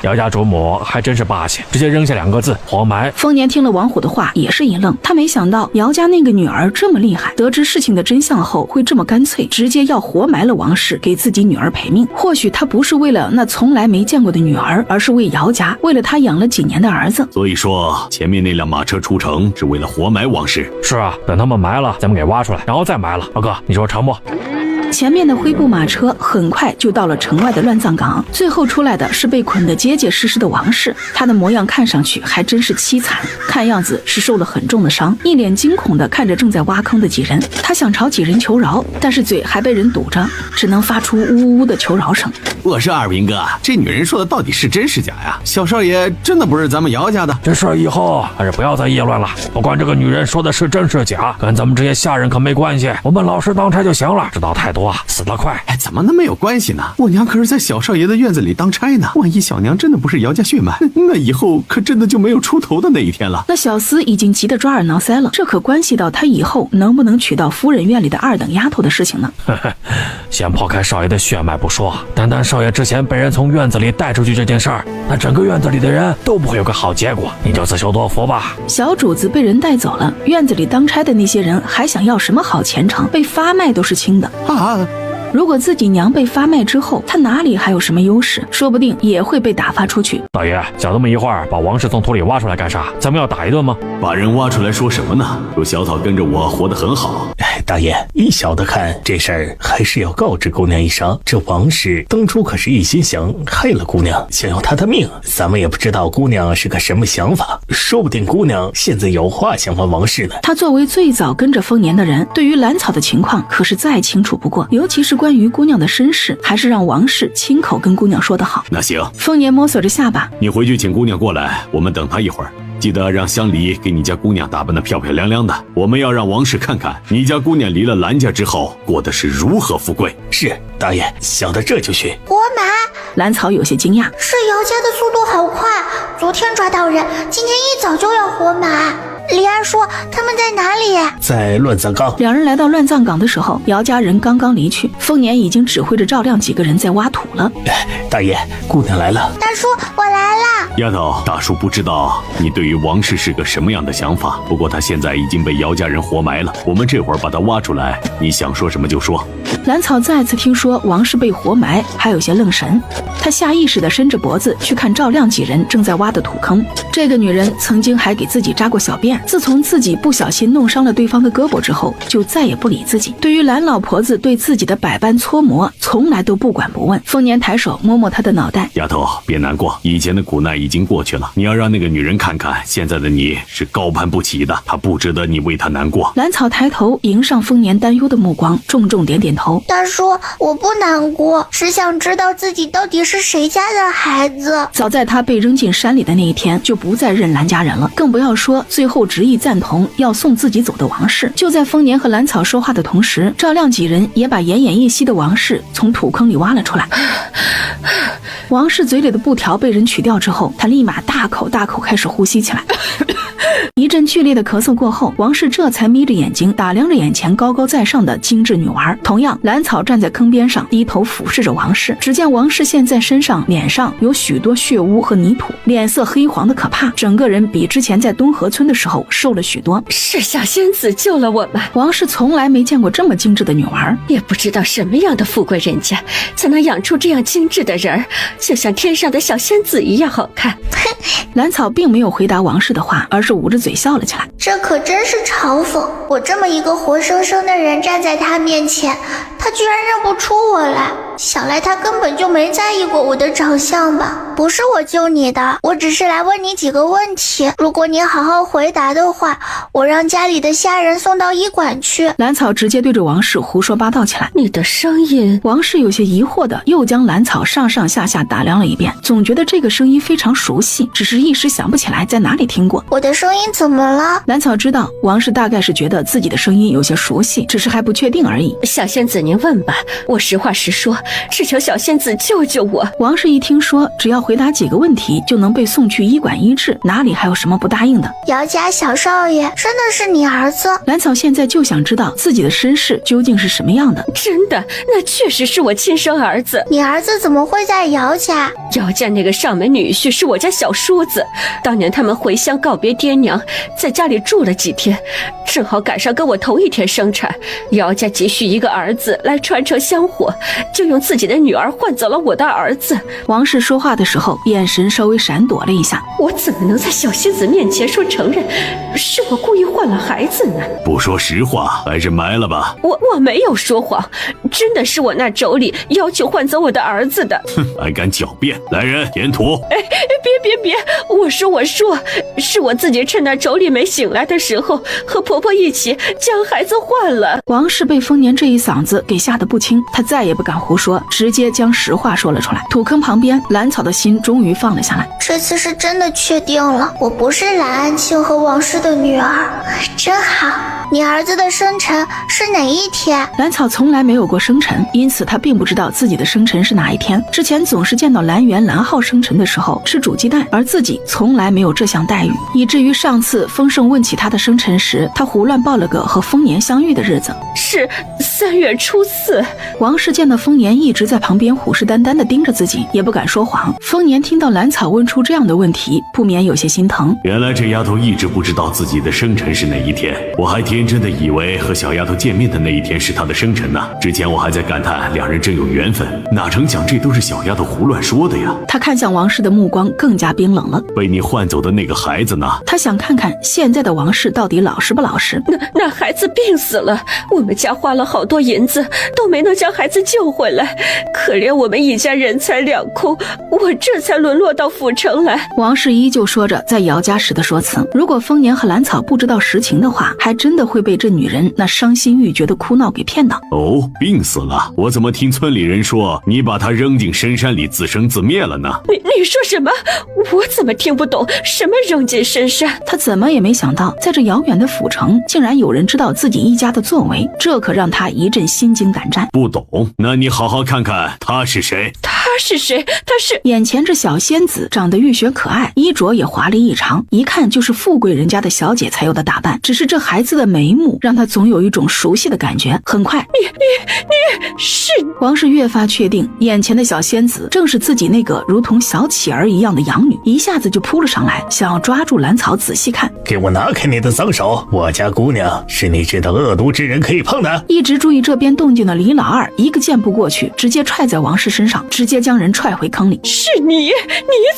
姚家主母还真是霸气，直接扔下2个字，活埋。丰年听了王虎的话也是一愣，他没想到姚家那个女儿这么厉害，得知事情的真相后会这么干脆，直接要活埋了王氏，给自己女儿赔命。或许他不是为了那从来没见过的女儿，而是为姚家，为了他养了几年的儿子。所以说前面那辆马车出城是为了活埋王氏。是啊，等他们埋了咱们给挖出来，然后再埋了。老哥你说成不？前面的灰布马车很快就到了城外的乱葬岗，最后出来的是被捆得结结实实的王氏，他的模样看上去还真是凄惨，看样子是受了很重的伤，一脸惊恐地看着正在挖坑的几人。他想朝几人求饶，但是嘴还被人堵着，只能发出呜呜呜的求饶声。我说二平哥，这女人说的到底是真是假呀？小少爷真的不是咱们姚家的？这事以后还是不要再议论了，不管这个女人说的是真是假，跟咱们这些下人可没关系，我们老实当差就行了，知道太多死得快。哎，怎么能没有关系呢？我娘可是在小少爷的院子里当差呢，万一小娘真的不是姚家血脉，那以后可真的就没有出头的那一天了。那小厮已经急得抓耳挠腮了，这可关系到他以后能不能娶到夫人院里的2等丫头的事情呢。先抛开少爷的血脉不说，单单少爷之前被人从院子里带出去这件事儿，那整个院子里的人都不会有个好结果，你就自求多福吧。小主子被人带走了，院子里当差的那些人还想要什么好前程，被发卖都是轻的啊！如果自己娘被发卖之后，他哪里还有什么优势？说不定也会被打发出去。大爷，讲这么一会儿，把王氏从土里挖出来干啥？咱们要打一顿吗？把人挖出来说什么呢？说小草跟着我活得很好。大爷，依小的看，这事儿还是要告知姑娘一声。这王氏当初可是一心想害了姑娘，想要她的命。咱们也不知道姑娘是个什么想法，说不定姑娘现在有话想问王氏呢。他作为最早跟着丰年的人，对于兰草的情况可是再清楚不过，尤其是关于姑娘的身世，还是让王氏亲口跟姑娘说得好。那行，丰年摸索着下巴，你回去请姑娘过来，我们等她一会儿。记得让乡里给你家姑娘打扮得漂漂亮亮的，我们要让王氏看看你家姑娘离了兰家之后过得是如何富贵。是，大爷，小的这就去。活埋？兰草有些惊讶，是姚家的速度好快，昨天抓到人，今天一早就要活埋。李二说他们在哪里？在乱葬岗。两人来到乱葬岗的时候，姚家人刚刚离去，丰年已经指挥着赵亮几个人在挖土了。大爷，姑娘来了。大叔，我来了。丫头，大叔不知道你对于王氏是个什么样的想法，不过他现在已经被姚家人活埋了，我们这会儿把他挖出来，你想说什么就说。兰草再次听说王氏被活埋，还有些愣神，他下意识地伸着脖子去看赵亮几人正在挖的土坑。这个女人曾经还给自己扎过小辫，自从自己不小心弄伤了对方的胳膊之后，就再也不理自己。对于兰老婆子对自己的百般搓磨，从来都不管不问。丰年抬手摸摸她的脑袋，丫头别难过，以前的苦难已经过去了，你要让那个女人看看，现在的你是高攀不起的，她不值得你为她难过。兰草抬头迎上丰年担忧的目光，重重点点头。大叔，我不难过，只想知道自己到底是谁家的孩子。早在他被扔进山里的那一天，就不再认兰家人了，更不要说最后执意赞同要送自己走的王氏。就在丰年和兰草说话的同时，赵亮几人也把奄奄一息的王氏从土坑里挖了出来。王氏嘴里的布条被人取掉之后，他立马大口大口开始呼吸起来。一阵剧烈的咳嗽过后，王氏这才眯着眼睛打量着眼前高高在上的精致女娃。同样，兰草站在坑边上，低头俯视着王氏。只见王氏现在身上、脸上有许多血污和泥土，脸色黑黄的可怕，整个人比之前在东河村的时候瘦了许多。是小仙子救了我们。王氏从来没见过这么精致的女娃，也不知道什么样的富贵人家才能养出这样精致的人儿，就像天上的小仙子一样好看。兰草并没有回答王氏的话，而是捂着嘴笑了起来。这可真是嘲讽，我这么一个活生生的人站在他面前，他居然认不出我来。想来他根本就没在意过我的长相吧。不是我救你的，我只是来问你几个问题，如果你好好回答的话，我让家里的下人送到医馆去。兰草直接对着王氏胡说八道起来。你的声音……王氏有些疑惑的又将兰草上上下下打量了一遍，总觉得这个声音非常熟悉，只是一时想不起来在哪里听过。我的声音怎么了？兰草知道王氏大概是觉得自己的声音有些熟悉，只是还不确定而已。小仙子您问吧，我实话实说，只求小仙子救救我。王氏一听说只要回答几个问题就能被送去医馆医治，哪里还有什么不答应的？姚家小少爷真的是你儿子？兰草现在就想知道自己的身世究竟是什么样的。真的，那确实是我亲生儿子。你儿子怎么会在姚家？姚家那个上门女婿是我家小叔子，当年他们回乡告别爹娘，在家里住了几天，正好赶上跟我同一天生产，姚家急需一个儿子来传承香火，就用自己的女儿换走了我的儿子。王氏说话的时候眼神稍微闪躲了一下，我怎么能在小仙子面前说承认是我故意换了孩子呢？不说实话，还是埋了吧。我没有说谎，真的是我那妯娌要求换走我的儿子的。哼，还敢狡辩！来人，填土！别！我说，是我自己趁那妯娌没醒来的时候，和婆婆一起将孩子换了。王氏被丰年这一嗓子给吓得不轻，他再也不敢胡说，直接将实话说了出来。土坑旁边，兰草的心终于放了下来。这次是真的确定了，我不是蓝安庆和王氏的女儿，真好。你儿子的生辰是哪一天？兰草从来没有过生辰，因此她并不知道自己的生辰是哪一天。之前总是见到蓝元、蓝浩生辰的时候吃煮鸡蛋，而自己从来没有这项待遇，以至于上上次丰盛问起他的生辰时，他胡乱报了个和丰年相遇的日子，是3月初4。王氏见到丰年一直在旁边虎视眈眈地盯着自己，也不敢说谎。丰年听到兰草问出这样的问题，不免有些心疼。原来这丫头一直不知道自己的生辰是哪一天，我还天真的以为和小丫头见面的那一天是她的生辰呢。之前我还在感叹两人真有缘分，哪成想这都是小丫头胡乱说的呀。他看向王氏的目光更加冰冷了。被你换走的那个孩子呢？他想看看现在的王氏到底老实不老实。那孩子病死了，我们家花了好多银子都没能将孩子救回来，可怜我们一家人财两空，我这才沦落到府城来。王氏依旧说着在姚家时的说辞，如果丰年和兰草不知道实情的话，还真的会被这女人那伤心欲绝的哭闹给骗到。哦，病死了？我怎么听村里人说你把他扔进深山里自生自灭了呢？你说什么？我怎么听不懂？什么扔进深山？他怎么也没想到，在这遥远的府城，竟然有人知道自己一家的作为，这可让他一阵心惊胆战。不懂？那你好好看看他是谁？他是谁？他是……眼前这小仙子长得玉雪可爱，衣着也华丽异常，一看就是富贵人家的小姐才有的打扮。只是这孩子的眉目让他总有一种熟悉的感觉。很快，你是……王氏越发确定，眼前的小仙子正是自己那个如同小企儿一样的养女，一下子就扑了上来，想要抓住兰草仔细看。给我拿开你的脏手！我家姑娘是你这等恶毒之人可以碰的。一直注意这边动静的李老二一个箭步过去，直接踹在王氏身上，直接将人踹回坑里。是你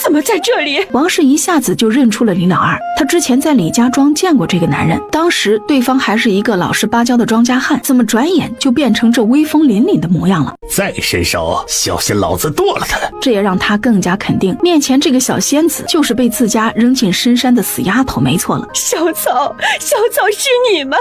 怎么在这里？王氏一下子就认出了李老二，他之前在李家庄见过这个男人，当时对方还是一个老实巴交的庄稼汉，怎么转眼就变成这威风凛凛的模样了？再伸手，小心老子剁了他！这也让他更加肯定，面前这个小仙子就是被自家扔进深山的死丫头，没错了。小草是你吗？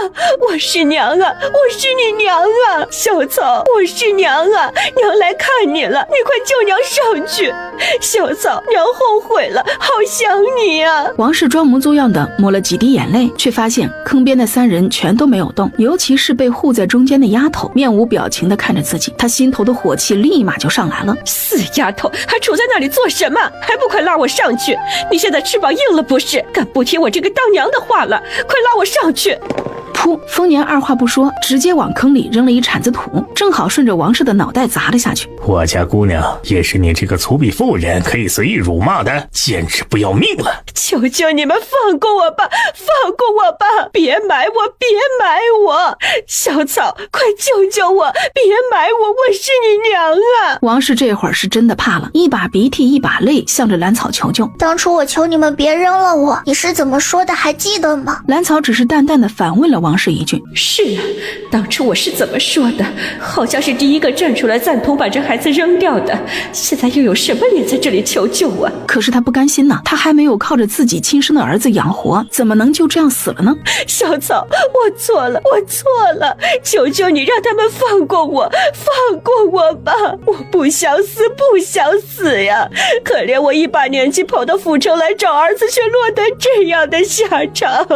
我是娘啊，我是你娘啊！小草，我是娘啊，娘来看你了，你快救娘上去！小草，娘后悔了，好想你啊！王氏装模作样的抹了几滴眼泪，却发现坑边的3人全都没有动，尤其是被护在中间的丫头，面无表情的看着自己，她心头的火气立马就上来了。死丫头，还杵在那里做什么？还不快拉我上去！你现在翅膀硬了不是？敢不听我这个当娘的话了？快拉我上去！噗！丰年二话不说，直接往坑里扔了一铲子土，正好顺着王氏的脑袋砸了下去。我家姑娘也是你这个粗鄙妇人可以随意辱骂的，简直不要命了！求求你们放过我吧，放过我吧！别埋我，别埋我！小草，快救救我！别埋我，我是你娘啊！王氏这会儿是真的怕了，一把鼻涕一把泪，向着兰草求救。当初我求你们别扔了我，你是怎么说的？还记得吗？兰草只是淡淡的反问了王氏一句：是啊，当初我是怎么说的？好像是第一个站出来赞同把这孩子扔掉的，现在又有什么脸在这里求救啊？可是他不甘心呐，他还没有靠着自己亲生的儿子养活，怎么能就这样死了呢？小草，我错了，我错了，求求你让他们放过我，放过我吧！我不想死，不想死呀！可怜我一把年纪跑到府城来找儿子，却落得这样的下场。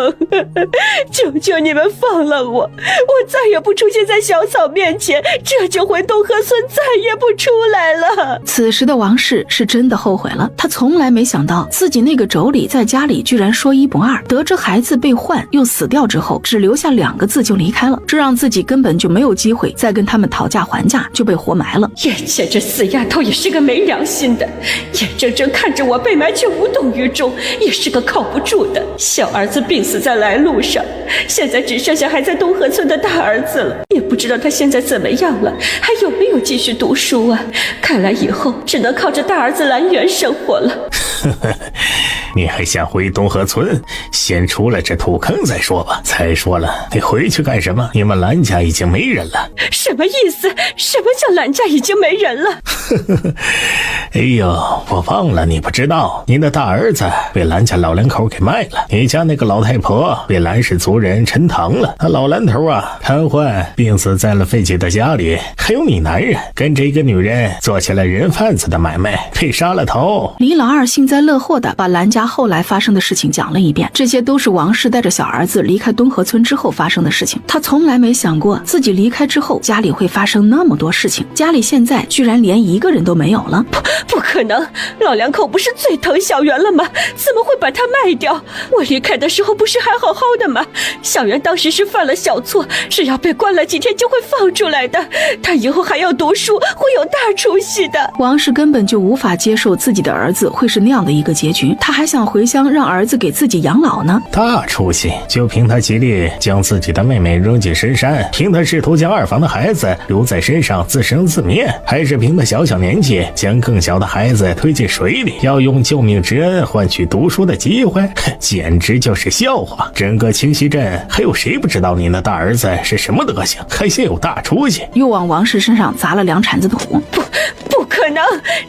求求你们放了我，我再也不出现在小草面前，这就回东河村再也不出来了。此时的王氏是真的后悔了，他从来没想到自己那个妯娌在家里居然说一不二，得知孩子被换又死掉之后，只留下2个字就离开了，这让自己根本就没有机会再跟他们讨价还价，就被活埋了。眼前这死丫头也是个没良心的，眼睁睁看着我被埋却无动于衷，也是个靠不住的。小儿子病死在来路上，现在只剩下还在东河村的大儿子了，也不知道他现在怎么样了，还有没有继续读书啊？看来以后只能靠着大儿子兰园生活了。你还想回东河村？先出来这土坑再说吧。再说了，你回去干什么？你们兰家已经没人了。什么意思？什么叫兰家已经没人了？哎呦，我忘了，你不知道，你的大儿子被兰家老两口给卖了，你家那个老太婆被兰氏族人陈塘了，那老蓝头啊瘫痪病死在了废弃的家里，还有你男人跟这个女人做起了人贩子的买卖，被杀了头。李老二幸灾乐祸的把兰家后来发生的事情讲了一遍，这些都是王氏带着小儿子离开东河村之后发生的事情。他从来没想过自己离开之后家里会发生那么多事情，家里现在居然连一个人都没有了。不可能，老两口不是最疼小圆了吗？怎么会把她卖掉？我离开的时候不是还好好的吗？小圆当时是犯了小错，只要被关了几天就会放出来的，她以后还要读书，会有大出息的。王氏根本就无法接受自己的儿子会是那样的一个结局，他还想回乡让儿子给自己养老呢。大出息，就凭他极力将自己的妹妹扔进深山，凭他试图将二房的孩子留在身上自生自灭，还是凭他小年纪将更小的孩子推进水里，要用救命之恩换取读书的机会，简直就是笑话。整个清溪镇还有谁不知道你那大儿子是什么德行，还嫌有大出息？又往王氏身上砸了2铲子土。不可能，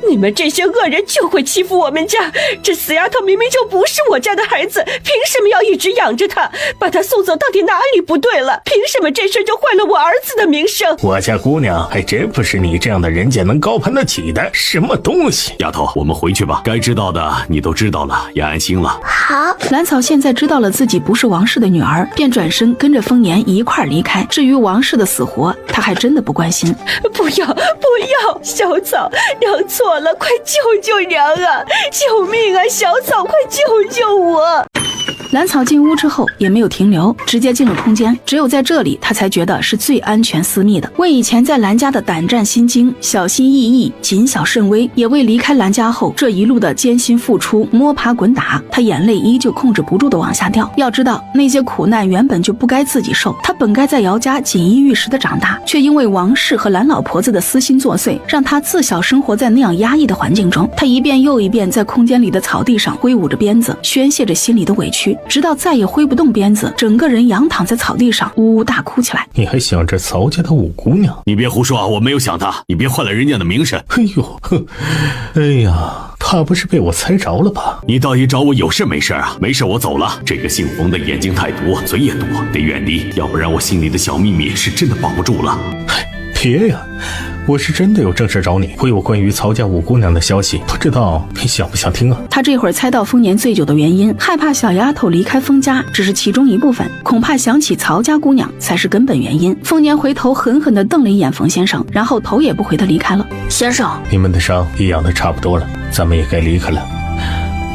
你们这些恶人就会欺负我们家，这死丫头明明就不是我家的孩子，凭什么要一直养着她？把她送走到底哪里不对了？凭什么这事就坏了我儿子的名声？我家姑娘还真不是你这样的人家能高攀得起的什么东西。丫头，我们回去吧，该知道的你都知道了，也安心了。好。兰草现在知道了自己不是王氏的女儿，便转身跟着丰年一块离开。至于王氏的死活，他还真的不关心。不要，小草，娘错了，快救救娘啊！救命啊，小草，快救救我！兰草进屋之后也没有停留，直接进了空间。只有在这里，他才觉得是最安全私密的。为以前在兰家的胆战心惊、小心翼翼、谨小慎微，也为离开兰家后这一路的艰辛付出、摸爬滚打，他眼泪依旧控制不住的往下掉。要知道，那些苦难原本就不该自己受，他本该在姚家锦衣玉食的长大，却因为王氏和兰老婆子的私心作祟，让他自小生活在那样压抑的环境中。他一遍又一遍在空间里的草地上挥舞着鞭子，宣泄着心里的委屈。直到再也挥不动鞭子，整个人仰躺在草地上，呜呜大哭起来。你还想着曹家的五姑娘？你别胡说，我没有想她，你别坏了人家的名声。哎呦，哎呀，他不是被我猜着了吧？你到底找我有事没事啊？没事，我走了。这个姓冯的眼睛太毒，嘴也毒，得远离，要不然我心里的小秘密是真的保不住了。别呀，我是真的有正事找你，我有关于曹家五姑娘的消息，不知道你想不想听啊？他这会儿猜到丰年醉酒的原因，害怕小丫头离开丰家只是其中一部分，恐怕想起曹家姑娘才是根本原因。丰年回头狠狠地瞪了一眼冯先生，然后头也不回地离开了。先生，你们的伤也养得差不多了，咱们也该离开了。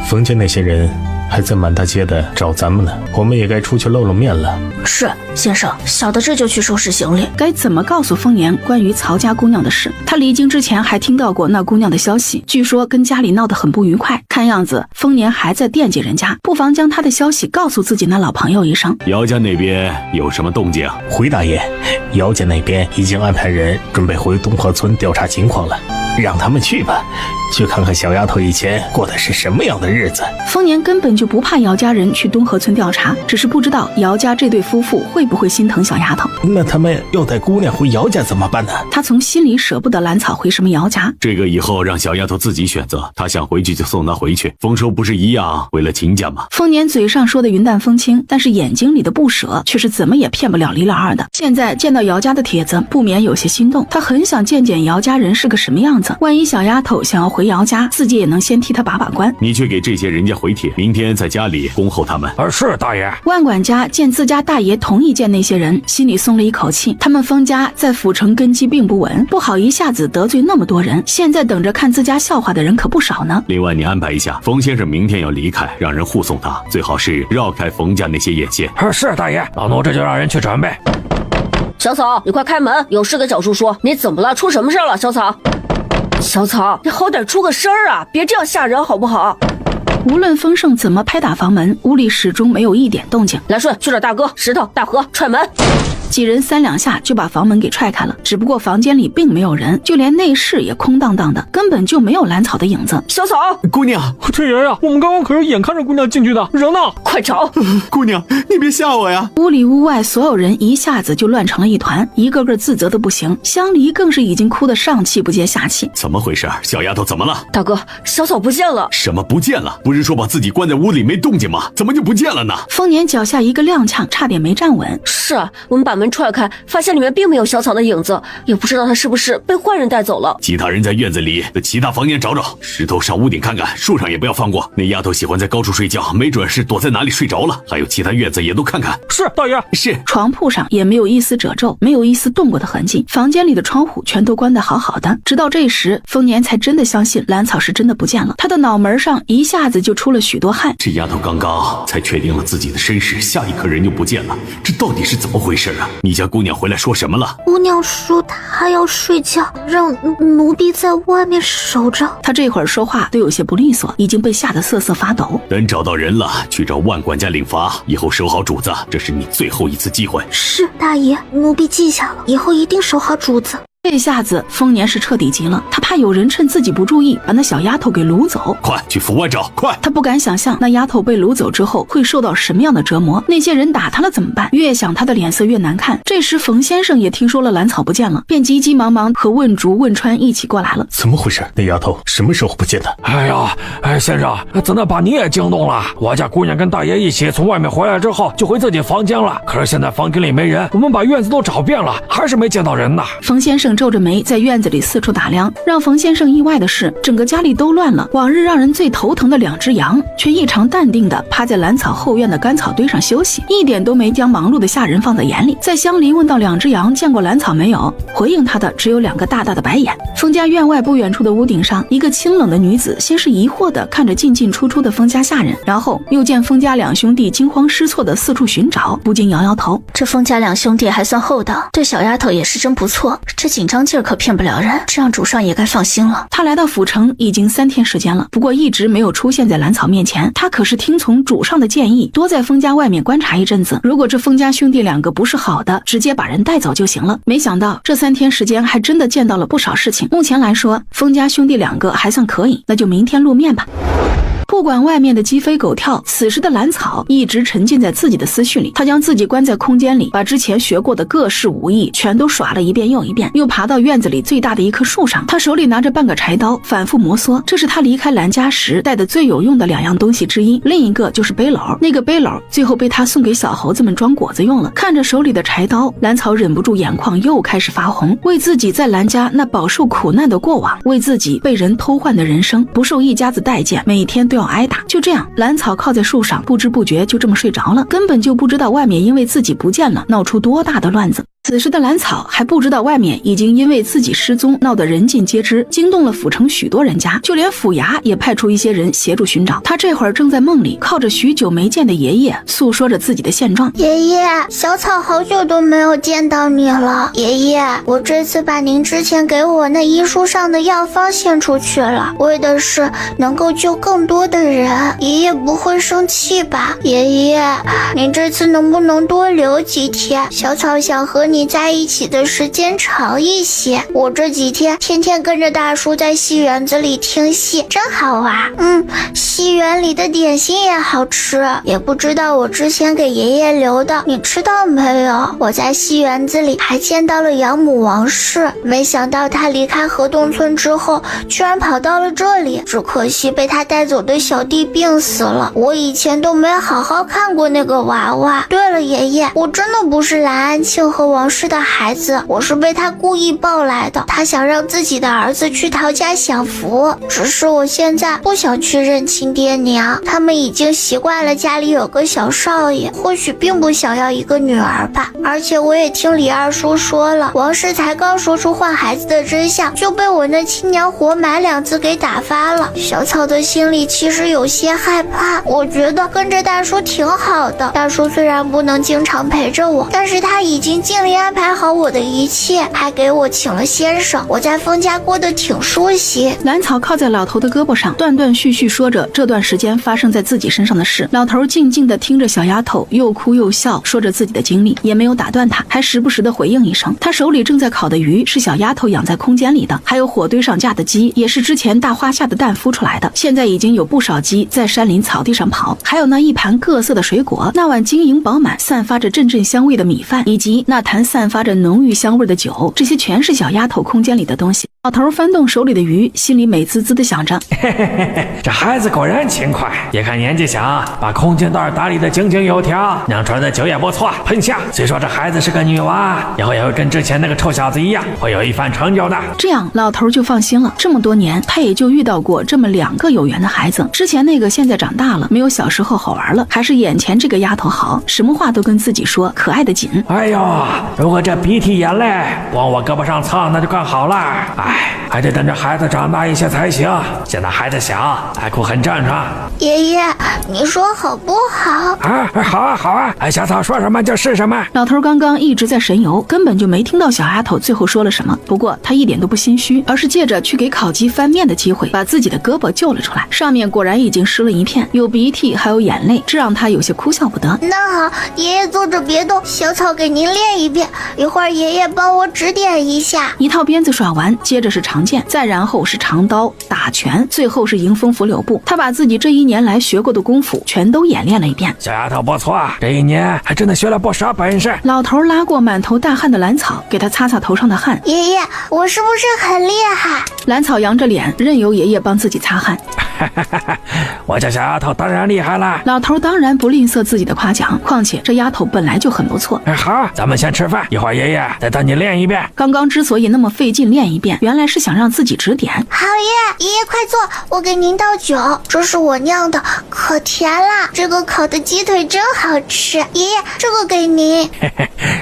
冯家那些人还在满大街的找咱们呢，我们也该出去露露面了。是，先生，小的这就去收拾行李。该怎么告诉丰年关于曹家姑娘的事？他离京之前还听到过那姑娘的消息，据说跟家里闹得很不愉快，看样子丰年还在惦记人家，不妨将他的消息告诉自己那老朋友一声。姚家那边有什么动静？回大爷，姚家那边已经安排人准备回东河村调查情况了，让他们去吧，去看看小丫头以前过的是什么样的日子。丰年根本就不怕姚家人去东河村调查，只是不知道姚家这对夫妇会不会心疼小丫头。那他们要带姑娘回姚家怎么办呢？他从心里舍不得兰草回什么姚家，这个以后让小丫头自己选择，她想回去就送她回去。丰收不是一样回了秦家吗？丰年嘴上说的云淡风轻，但是眼睛里的不舍却是怎么也骗不了李老二的。现在见到姚家的帖子，不免有些心动，他很想见见姚家人是个什么样子，万一小丫头想要回姚家，自己也能先替她把把关。你去给这些人家回帖，明天在家里恭候他们。是大爷。万管家见自家大爷同意见那些人，心里松了一口气。他们丰家在府城根基并不稳，不好一下子得罪那么多人，现在等着看自家笑话的人可不少呢。另外你安排一下，冯先生明天要离开，让人护送他，最好是绕开冯家那些眼线。是大爷，老奴这就让人去准备。小草，你快开门，有事跟小叔说。你怎么了？出什么事了？小草，小草，你好歹出个声啊，别这样吓人好不好？无论丰盛怎么拍打房门，屋里始终没有一点动静。来顺，去找大哥，石头、大河，踹门。几人3两下就把房门给踹开了，只不过房间里并没有人，就连内室也空荡荡的，根本就没有兰草的影子。小草，姑娘，翠人啊，我们刚刚可是眼看着姑娘进去的，人呢？快找！姑娘，你别吓我呀！屋里屋外所有人一下子就乱成了一团，一个个自责的不行。香梨更是已经哭得上气不接下气。怎么回事？小丫头怎么了？大哥，小草不见了。什么不见了？不是说把自己关在屋里没动静吗？怎么就不见了呢？丰年脚下一个踉跄，差点没站稳。是啊，我们把门踹开，发现里面并没有小草的影子，也不知道她是不是被坏人带走了。其他人在院子里的其他房间找找，石头上屋顶看看，树上也不要放过。那丫头喜欢在高处睡觉，没准是躲在哪里睡着了。还有其他院子也都看看。是，大爷。是。床铺上也没有一丝褶皱，没有一丝动过的痕迹，房间里的窗户全都关得好好的。直到这时，丰年才真的相信兰草是真的不见了，他的脑门上一下子就出了许多汗。这丫头刚刚才确定了自己的身世，下一刻人就不见了，这到底是怎么回事啊？你家姑娘回来说什么了？姑娘说她要睡觉，让奴婢在外面守着。他这会儿说话都有些不利索，已经被吓得瑟瑟发抖。等找到人了，去找万管家领罚，以后守好主子，这是你最后一次机会。是，大爷，奴婢记下了，以后一定守好主子。这下子丰年是彻底急了，他怕有人趁自己不注意把那小丫头给掳走。快去府外找，快！他不敢想象那丫头被掳走之后会受到什么样的折磨，那些人打他了怎么办？越想他的脸色越难看。这时冯先生也听说了兰草不见了，便急急忙忙和问竹、问川一起过来了。怎么回事？那丫头什么时候不见的？哎呀，先生，怎的把你也惊动了？我家姑娘跟大爷一起从外面回来之后就回自己房间了，可是现在房间里没人，我们把院子都找遍了，还是没见到人呢。冯先生皱着眉在院子里四处打量，让冯先生意外的是，整个家里都乱了。往日让人最头疼的2只羊，却异常淡定地趴在兰草后院的干草堆上休息，一点都没将忙碌的下人放在眼里。在乡邻问到2只羊见过兰草没有，回应他的只有2个大大的白眼。冯家院外不远处的屋顶上，一个清冷的女子先是疑惑地看着进进出出的冯家下人，然后又见冯家2兄弟惊慌失措地四处寻找，不禁摇摇头。这冯家2兄弟还算厚道，对小丫头也是真不错，这紧张劲儿可骗不了人，这样主上也该放心了。他来到府城已经3天时间了，不过一直没有出现在兰草面前。他可是听从主上的建议，多在封家外面观察一阵子，如果这封家兄弟2个不是好的，直接把人带走就行了。没想到这3天时间还真的见到了不少事情。目前来说，封家兄弟2个还算可以，那就明天露面吧。不管外面的鸡飞狗跳，此时的兰草一直沉浸在自己的思绪里。他将自己关在空间里，把之前学过的各式武艺全都耍了一遍又一遍，又爬到院子里最大的一棵树上。他手里拿着半个柴刀，反复摩挲。这是他离开兰家时带的最有用的2样东西之一，另一个就是背篓。那个背篓最后被他送给小猴子们装果子用了。看着手里的柴刀，兰草忍不住眼眶又开始发红，为自己在兰家那饱受苦难的过往，为自己被人偷换的人生，不受一家子待见，每天都要挨打。就这样，兰草靠在树上，不知不觉就这么睡着了，根本就不知道外面因为自己不见了闹出多大的乱子。此时的兰草还不知道外面已经因为自己失踪闹得人尽皆知，惊动了府城许多人家，就连府衙也派出一些人协助寻找。他这会儿正在梦里，靠着许久没见的爷爷诉说着自己的现状。爷爷，小草好久都没有见到你了。爷爷，我这次把您之前给我那医书上的药方献出去了，为的是能够救更多的人。爷爷不会生气吧？爷爷，您这次能不能多留几天？小草想和你在一起的时间长一些。我这几天天天跟着大叔在戏园子里听戏，真好玩。戏园里的点心也好吃，也不知道我之前给爷爷留的，你吃到没有？我在戏园子里还见到了养母王氏，没想到他离开河东村之后，居然跑到了这里。只可惜被他带走的小弟病死了，我以前都没好好看过那个娃娃。对了，爷爷，我真的不是蓝安庆和王氏的孩子，我是被他故意抱来的。他想让自己的儿子去陶家享福，只是我现在不想去认亲爹娘，他们已经习惯了家里有个小少爷，或许并不想要一个女儿吧。而且我也听李二叔说了，王氏才刚说出换孩子的真相，就被我那亲娘活埋2字给打发了。小草的心里其实有些害怕，我觉得跟着大叔挺好的。大叔虽然不能经常陪着我，但是他已经尽力安排好我的一切，还给我请了先生，我在封家过得挺舒心。兰草靠在老头的胳膊上，断断续续说着这段时间发生在自己身上的事。老头静静地听着小丫头又哭又笑，说着自己的经历，也没有打断他，还时不时地回应一声。他手里正在烤的鱼是小丫头养在空间里的，还有火堆上架的鸡，也是之前大花下的蛋孵出来的。现在已经有不少鸡在山林草地上跑，还有那一盘各色的水果，那碗晶莹饱满散发着阵阵香味的米饭，以及那坛散发着浓郁香味的酒，这些全是小丫头空间里的东西。老头翻动手里的鱼，心里美滋滋的想着，嘿嘿嘿嘿，这孩子果然勤快，别看年纪小，把空间袋打理得井井有条，酿出来的酒也不错，喷香。虽说这孩子是个女娃，以后也会跟之前那个臭小子一样，会有一番成就的。这样老头就放心了。这么多年，他也就遇到过这么2个有缘的孩子。之前那个现在长大了，没有小时候好玩了，还是眼前这个丫头好，什么话都跟自己说，可爱的紧。哎呦，如果这鼻涕眼泪往我胳膊上蹭，那就更好了。哎，还得等着孩子长大一些才行。现在孩子小，爱哭很正常。爷爷，你说好不好？啊，好啊，好啊！哎，小草说什么就是什么。老头刚刚一直在神游，根本就没听到小丫头最后说了什么。不过他一点都不心虚，而是借着去给烤鸡翻面的机会，把自己的胳膊救了出来。上面果然已经湿了一片，有鼻涕，还有眼泪，这让他有些哭笑不得。那好，爷爷坐着别动，小草给您练一遍，一会儿爷爷帮我指点一下。一套鞭子耍完，接着是长剑，再然后是长刀、打拳，最后是迎风拂柳步。他把自己这1年来学过的功夫全都演练了一遍。小丫头不错，这1年还真的学了不少本事。老头拉过满头大汗的兰草，给他擦擦头上的汗。爷爷，我是不是很厉害？兰草扬着脸，任由爷爷帮自己擦汗。我这小丫头当然厉害了。老头当然不吝啬自己的夸奖，况且这丫头本来就很不错。好，咱们先吃饭，一会儿爷爷再等你练一遍。刚刚之所以那么费劲练一遍，原来是想让自己指点。好爷爷快坐，我给您倒酒，这是我酿的，可甜啦！这个烤的鸡腿真好吃，爷爷，这个给您。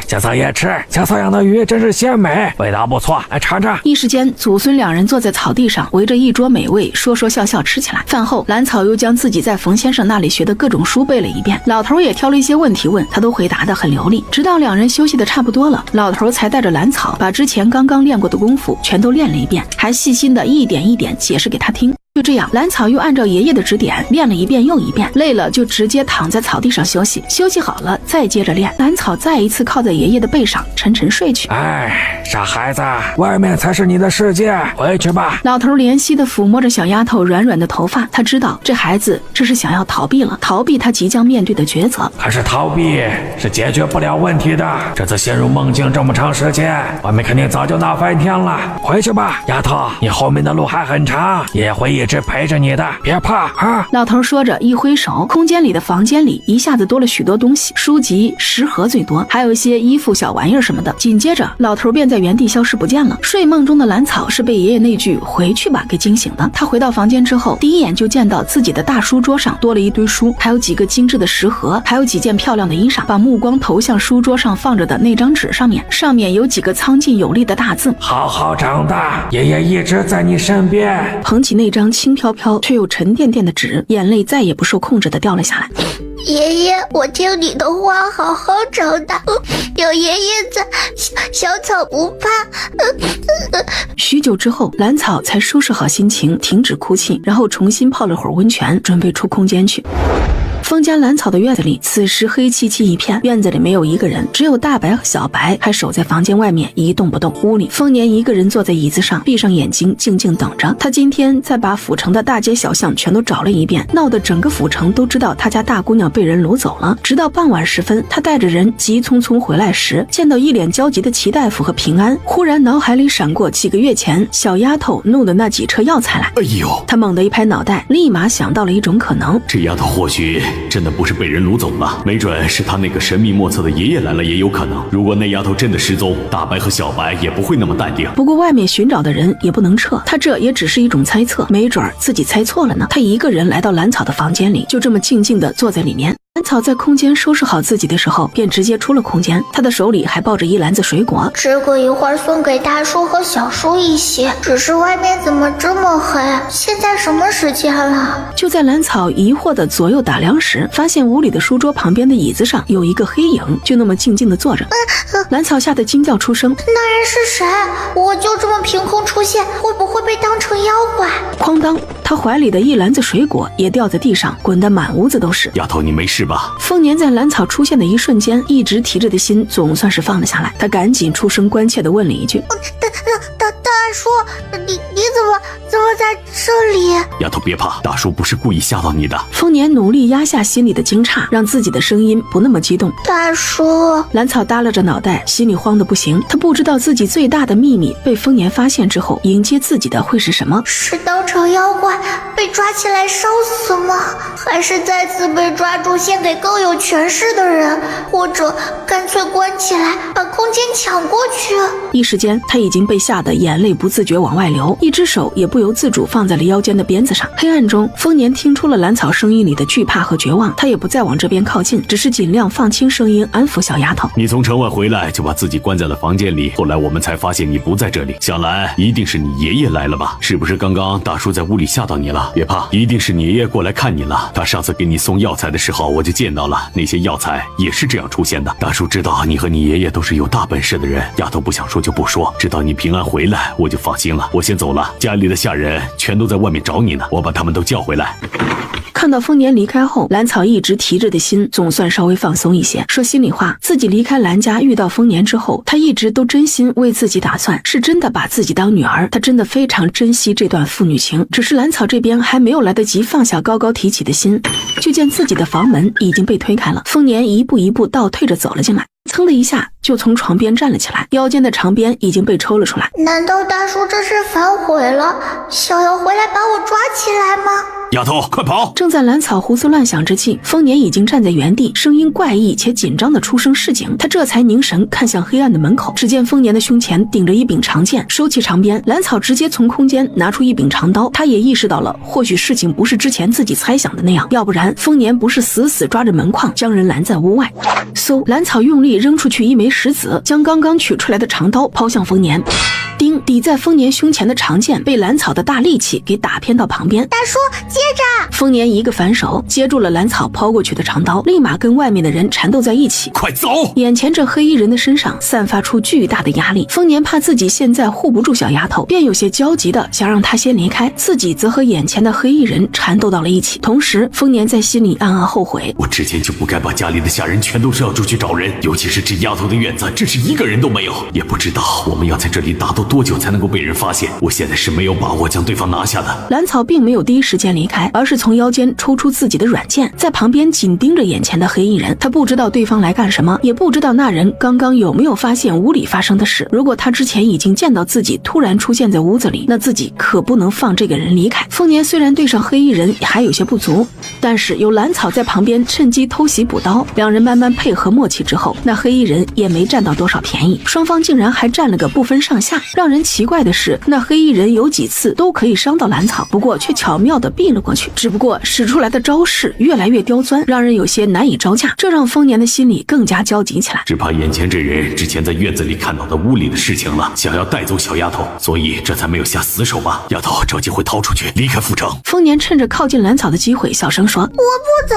小草也吃，小草养的鱼真是鲜美，味道不错，来尝尝。一时间，祖孙2人坐在草地上，围着一桌美味，说说笑笑吃起来。饭后，兰草又将自己在冯先生那里学的各种书背了一遍，老头也挑了一些问题问，他都回答得很流利。直到2人休息的差不多了，老头才带着兰草把之前刚刚练过的功夫全都练了一遍，还细心的一点一点解释给他听。就这样，兰草又按照爷爷的指点练了一遍又一遍，累了就直接躺在草地上休息，休息好了再接着练。兰草再一次靠在爷爷的背上沉沉睡去。哎，傻孩子，外面才是你的世界，回去吧。老头怜惜地抚摸着小丫头软软的头发，他知道这孩子这是想要逃避了，逃避他即将面对的抉择。可是逃避是解决不了问题的，这次陷入梦境这么长时间，外面肯定早就闹翻天了。回去吧，丫头，你后面的路还很长，爷爷会一直陪着你的，别怕啊！老头说着一挥手，空间里的房间里一下子多了许多东西，书籍、食盒最多，还有一些衣服、小玩意儿什么的。紧接着，老头便在原地消失不见了。睡梦中的兰草是被爷爷那句回去吧给惊醒的。他回到房间之后，第一眼就见到自己的大书桌上多了一堆书，还有几个精致的食盒，还有几件漂亮的衣裳。把目光投向书桌上放着的那张纸上面，上面有几个苍劲有力的大字：好好长大，爷爷一直在你身边。捧起那张轻飘飘却又沉甸甸的纸，眼泪再也不受控制地掉了下来。爷爷，我听你的话，好好长大，有爷爷在，小草不怕。许久之后，兰草才收拾好心情，停止哭泣，然后重新泡了会儿温泉，准备出空间去。封家兰草的院子里，此时黑漆漆一片，院子里没有一个人，只有大白和小白还守在房间外面一动不动。屋里，丰年一个人坐在椅子上，闭上眼睛，静静等着。他今天再把府城的大街小巷全都找了一遍，闹得整个府城都知道他家大姑娘被人掳走了。直到傍晚时分，他带着人急匆匆回来时，见到一脸焦急的齐大夫和平安，忽然脑海里闪过几个月前小丫头弄的那几车药材来。哎呦！他猛地一拍脑袋，立马想到了一种可能：这丫头或许真的不是被人掳走了，没准是他那个神秘莫测的爷爷来了也有可能。如果那丫头真的失踪，大白和小白也不会那么淡定。不过外面寻找的人也不能撤，他这也只是一种猜测，没准自己猜错了呢。他一个人来到兰草的房间里，就这么静静地坐在里面。兰草在空间收拾好自己的时候，便直接出了空间。他的手里还抱着一篮子水果。这个一会儿送给大叔和小叔一些，只是外面怎么这么黑？现在什么时间了？就在兰草疑惑的左右打量时，发现屋里的书桌旁边的椅子上有一个黑影，就那么静静地坐着。兰草吓得惊叫出声：“那人是谁？我就这么凭空出现，会不会被当成妖怪？”哐当，他怀里的一篮子水果也掉在地上，滚得满屋子都是。丫头，你没事吧？丰年在兰草出现的一瞬间，一直提着的心总算是放了下来。他赶紧出声关切地问了一句：“大叔，你怎么在这里？丫头别怕，大叔不是故意吓到你的。丰年努力压下心里的惊诧，让自己的声音不那么激动。大叔，兰草耷拉着脑袋，心里慌得不行。他不知道自己最大的秘密被丰年发现之后，迎接自己的会是什么？是当成妖怪被抓起来烧死吗？还是再次被抓住献给更有权势的人？或者干脆关起来把空间抢过去？一时间他已经被吓得眼泪不自觉往外流，一只手也不由自主放在了腰间的鞭子上。黑暗中，丰年听出了兰草声音里的惧怕和绝望，他也不再往这边靠近，只是尽量放轻声音安抚小丫头。你从城外回来就把自己关在了房间里，后来我们才发现你不在这里，想来一定是你爷爷来了吧？是不是刚刚大叔在屋里吓到你了？别怕，一定是你爷爷过来看你了。他上次给你送药材的时候我就见到了，那些药材也是这样出现的。大叔知道你和你爷爷都是有大本事的人，丫头不想说就不说，知道你平安回来我就放心了。我先走了，家里的下人全都在外面找你呢，我把他们都叫回来。看到丰年离开后，兰草一直提着的心总算稍微放松一些。说心里话，自己离开兰家遇到丰年之后，他一直都真心为自己打算，是真的把自己当女儿，他真的非常珍惜这段父女情。只是兰草这边还没有来得及放下高高提起的心，就见自己的房门已经被推开了，丰年一步一步倒退着走了进来，噌的一下就从床边站了起来，腰间的长鞭已经被抽了出来。难道大叔这是反悔了，想要回来把我抓起来吗？丫头快跑！正在兰草胡思乱想之际，丰年已经站在原地，声音怪异且紧张地出声示警。他这才凝神看向黑暗的门口，只见丰年的胸前顶着一柄长剑，收起长鞭，兰草直接从空间拿出一柄长刀。他也意识到了，或许事情不是之前自己猜想的那样，要不然丰年不是死死抓着门框将人拦在屋外。嗖，兰草用力扔出去一枚石子，将刚刚取出来的长刀抛向丰年。丁，抵在丰年胸前的长剑被兰草的大力气给打偏到旁边。大叔，接着！丰年一个反手接住了兰草抛过去的长刀，立马跟外面的人缠斗在一起。快走！眼前这黑衣人的身上散发出巨大的压力，丰年怕自己现在护不住小丫头，便有些焦急的想让她先离开，自己则和眼前的黑衣人缠斗到了一起。同时，丰年在心里暗暗后悔，我之前就不该把家里的下人全都调出去找人，尤其是这丫头的院子，真是一个人都没有，也不知道我们要在这里打斗多久才能够被人发现。我现在是没有把握将对方拿下的。兰草并没有第一时间离开，而是从腰间抽出自己的软剑，在旁边紧盯着眼前的黑衣人。他不知道对方来干什么，也不知道那人刚刚有没有发现屋里发生的事。如果他之前已经见到自己突然出现在屋子里，那自己可不能放这个人离开。丰年虽然对上黑衣人还有些不足，但是有兰草在旁边趁机偷袭补刀，两人慢慢配合默契之后，那黑衣人也没占到多少便宜，双方竟然还战了个不分上下。让人奇怪的是，那黑衣人有几次都可以伤到兰草，不过却巧妙地避了过去，只不过使出来的招式越来越刁钻，让人有些难以招架，这让丰年的心里更加焦急起来。只怕眼前这人之前在院子里看到的屋里的事情了，想要带走小丫头，所以这才没有下死手吧。丫头找机会逃出去，离开府城。丰年趁着靠近兰草的机会小声说，我不走，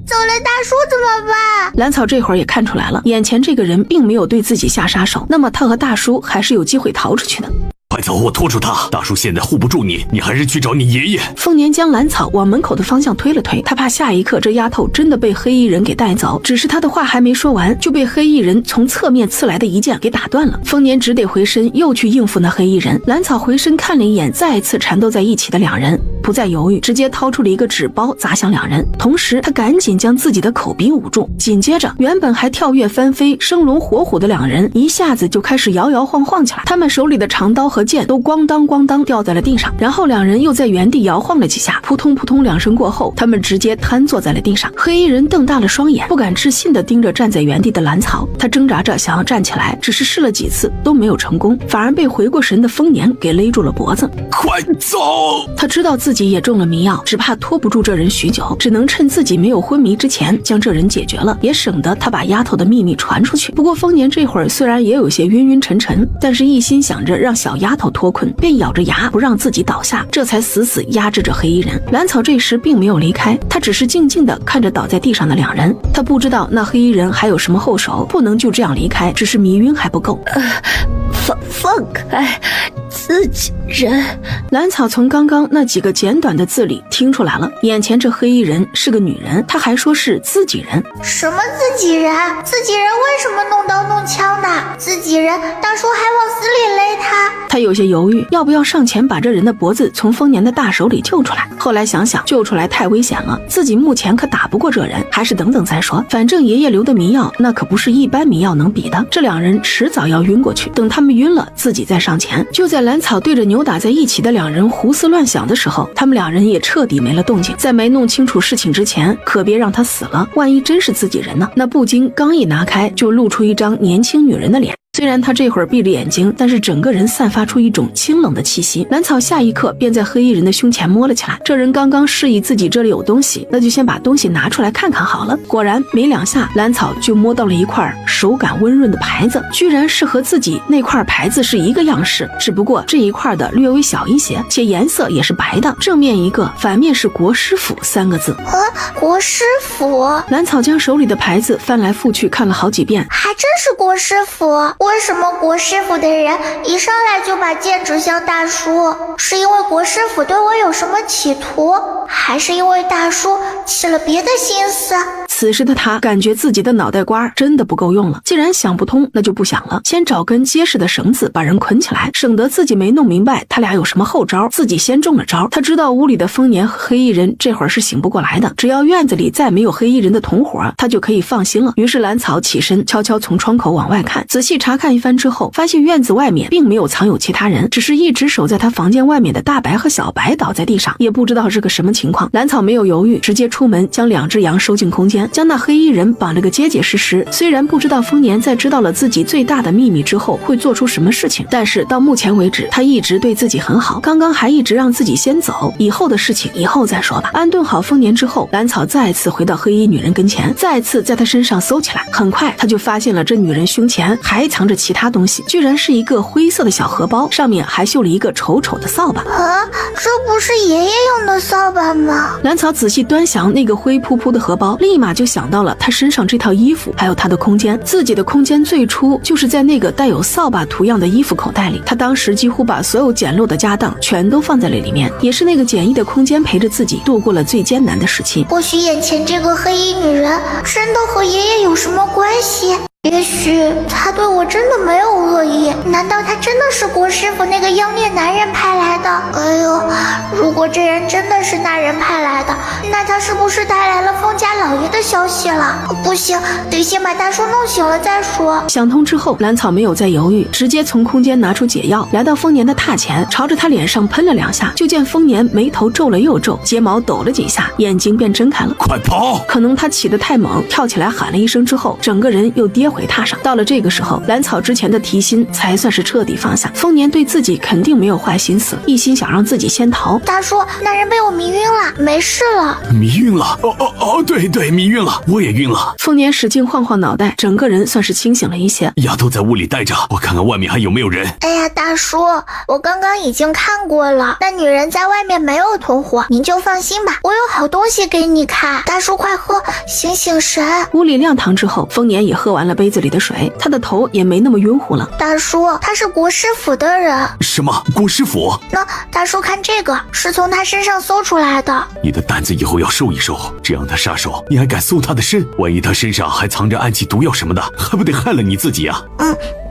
走了大叔怎么办？兰草这会儿也看出来了，眼前这个人并没有对自己下杀手，那么他和大叔还是有机会逃出去的。快走，我拖住他！大叔现在护不住你，你还是去找你爷爷。丰年将兰草往门口的方向推了推，他怕下一刻这丫头真的被黑衣人给带走。只是他的话还没说完，就被黑衣人从侧面刺来的一剑给打断了。丰年只得回身又去应付那黑衣人。兰草回身看了一眼再次缠斗在一起的两人，不再犹豫，直接掏出了一个纸包砸向两人，同时他赶紧将自己的口鼻捂住。紧接着，原本还跳跃翻飞生龙活虎的两人一下子就开始摇摇晃晃起来，他们手里的长刀和剑都咣当咣当掉在了地上，然后两人又在原地摇晃了几下，扑通扑通两声过后，他们直接瘫坐在了地上。黑衣人瞪大了双眼，不敢置信地盯着站在原地的兰草，他挣扎着想要站起来，只是试了几次都没有成功，反而被回过神的丰年给勒住了脖子。快走！他知道自己也中了迷药，只怕拖不住这人许久，只能趁自己没有昏迷之前将这人解决了，也省得他把丫头的秘密传出去。不过丰年这会儿虽然也有些晕晕沉沉，但是一心想着让小丫头脱困，便咬着牙不让自己倒下，这才死死压制着黑衣人。兰草这时并没有离开，他只是静静地看着倒在地上的两人。他不知道那黑衣人还有什么后手，不能就这样离开，只是迷晕还不够。放开，自己人。兰草从刚刚那几个简短的字里听出来了，眼前这黑衣人是个女人，她还说是自己人。什么自己人？自己人为什么弄刀弄枪的？自己人，大叔还往死里勒他。他有些犹豫，要不要上前把这人的脖子从丰年的大手里救出来。后来想想，救出来太危险了，自己目前可打不过这人，还是等等再说。反正爷爷留的迷药，那可不是一般迷药能比的。这两人迟早要晕过去，等他们晕了，自己再上前。就在兰草对着扭打在一起的两人胡思乱想的时候，他们两人也彻底没了动静。在没弄清楚事情之前，可别让他死了，万一真是自己人呢？那布巾刚一拿开，就露出一张年轻女人的脸。虽然他这会儿闭着眼睛，但是整个人散发出一种清冷的气息。兰草下一刻便在黑衣人的胸前摸了起来，这人刚刚示意自己这里有东西，那就先把东西拿出来看看好了。果然没两下，兰草就摸到了一块手感温润的牌子，居然是和自己那块牌子是一个样式，只不过这一块的略微小一些，且颜色也是白的，正面一个，反面是国师府3个字。国师府。兰草将手里的牌子翻来覆去看了好几遍，还真是国师府。为什么国师府的人一上来就把剑指向大叔？是因为国师府对我有什么企图，还是因为大叔起了别的心思？此时的他感觉自己的脑袋瓜真的不够用了，既然想不通，那就不想了，先找根结实的绳子把人捆起来，省得自己没弄明白他俩有什么后招，自己先中了招。他知道屋里的丰年和黑衣人这会儿是醒不过来的，只要院子里再没有黑衣人的同伙，他就可以放心了。于是兰草起身悄悄从窗口往外看，仔细查看一番之后，发现院子外面并没有藏有其他人，只是一直守在他房间外面的大白和小白倒在地上，也不知道是个什么情况。兰草没有犹豫，直接出门将2只羊收进空间，将那黑衣人绑了个结结实实。虽然不知道丰年在知道了自己最大的秘密之后会做出什么事情，但是到目前为止他一直对自己很好，刚刚还一直让自己先走，以后的事情以后再说吧。安顿好丰年之后，兰草再次回到黑衣女人跟前，再次在她身上搜起来。很快他就发现了这女人胸前还藏着其他东西，居然是一个灰色的小荷包，上面还绣了一个丑丑的扫把。这不是爷爷用的扫把吗？兰草仔细端详那个灰扑扑的荷包，立马就想到了他身上这套衣服，还有他的空间。自己的空间最初就是在那个带有扫把图样的衣服口袋里，他当时几乎把所有简陋的家当全都放在了里面，也是那个简易的空间陪着自己度过了最艰难的时期。或许眼前这个黑衣女人真的和爷爷有什么关系？也许他对我真的没有恶意，难道他真的是国师傅那个妖孽男人派来的？哎呦，如果这人真的是那人派来的，那他是不是带来了丰家老爷的消息了？不行，得先把大叔弄醒了再说。想通之后，兰草没有再犹豫，直接从空间拿出解药，来到丰年的榻前，朝着他脸上喷了2下，就见丰年眉头皱了又皱，睫毛抖了几下，眼睛便睁开了。快跑！可能他起得太猛，跳起来喊了一声之后，整个人又跌回榻上。到了这个时候，兰草之前的提心才算是彻底放下。丰年对自己肯定没有坏心思，一心想让自己先逃。大叔，那人被我迷晕了，没事了。迷晕了？对，迷晕了，我也晕了。丰年使劲晃晃脑袋，整个人算是清醒了一些。丫头在屋里待着，我看看外面还有没有人。哎呀，大叔，我刚刚已经看过了，那女人在外面没有同伙，您就放心吧，我有好东西给你看。大叔快喝，醒醒神。屋里亮堂之后，丰年也喝完了杯子里的水，他的头也没那么晕乎了。大叔，他是国师府的人。什么？国师府？那大叔看这个，是从他身上搜出来的。你的胆子以后要收一收，这样的杀手你还敢搜他的身？万一他身上还藏着暗器毒药什么的，还不得害了你自己啊？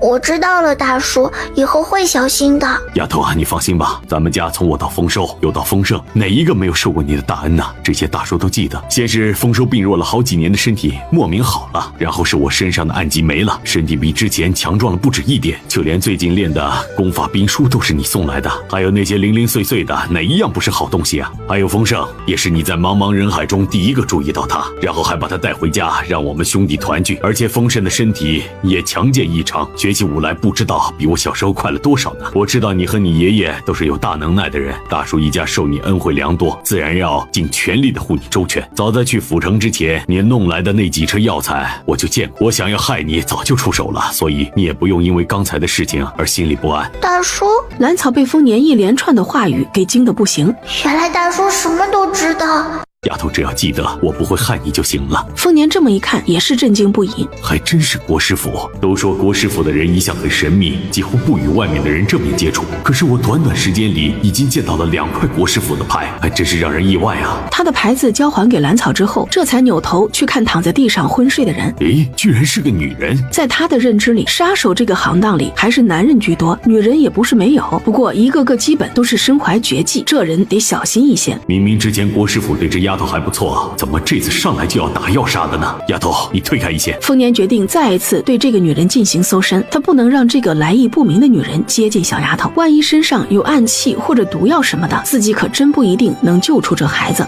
我知道了，大叔，以后会小心的。丫头啊，你放心吧，咱们家从我到丰收又到丰盛，哪一个没有受过你的大恩呢？这些大叔都记得。先是丰收病弱了好几年的身体莫名好了，然后是我身上的暗疾没了，身体比之前强壮了不止一点，就连最近练的功法兵书都是你送来的，还有那些零零碎碎的，哪一样不是好东西啊？还有丰盛，也是你在茫茫人海中第一个注意到他，然后还把他带回家，让我们兄弟团聚。而且丰盛的身体也强健异常，学起武来不知道比我小时候快了多少呢。我知道你和你爷爷都是有大能耐的人，大叔一家受你恩惠良多，自然要尽全力的护你周全。早在去府城之前，你弄来的那几车药材我就见过，我想要害你早就出手了，所以你也不用因为刚才的事情而心里不安。大叔，兰草被丰年一连串的话语给惊得不行，原来大叔什么都知道。丫头只要记得我不会害你就行了。丰年这么一看也是震惊不已，还真是国师府。都说国师府的人一向很神秘，几乎不与外面的人正面接触，可是我短短时间里已经见到了2块国师府的牌，还真是让人意外啊。他的牌子交还给兰草之后，这才扭头去看躺在地上昏睡的人。诶，居然是个女人。在他的认知里，杀手这个行当里还是男人居多，女人也不是没有，不过一个个基本都是身怀绝技，这人得小心一些。明明之前国师府对这丫头还不错，怎么这次上来就要打要杀的呢？丫头，你退开一些。丰年决定再一次对这个女人进行搜身，他不能让这个来意不明的女人接近小丫头，万一身上有暗器或者毒药什么的，自己可真不一定能救出这孩子。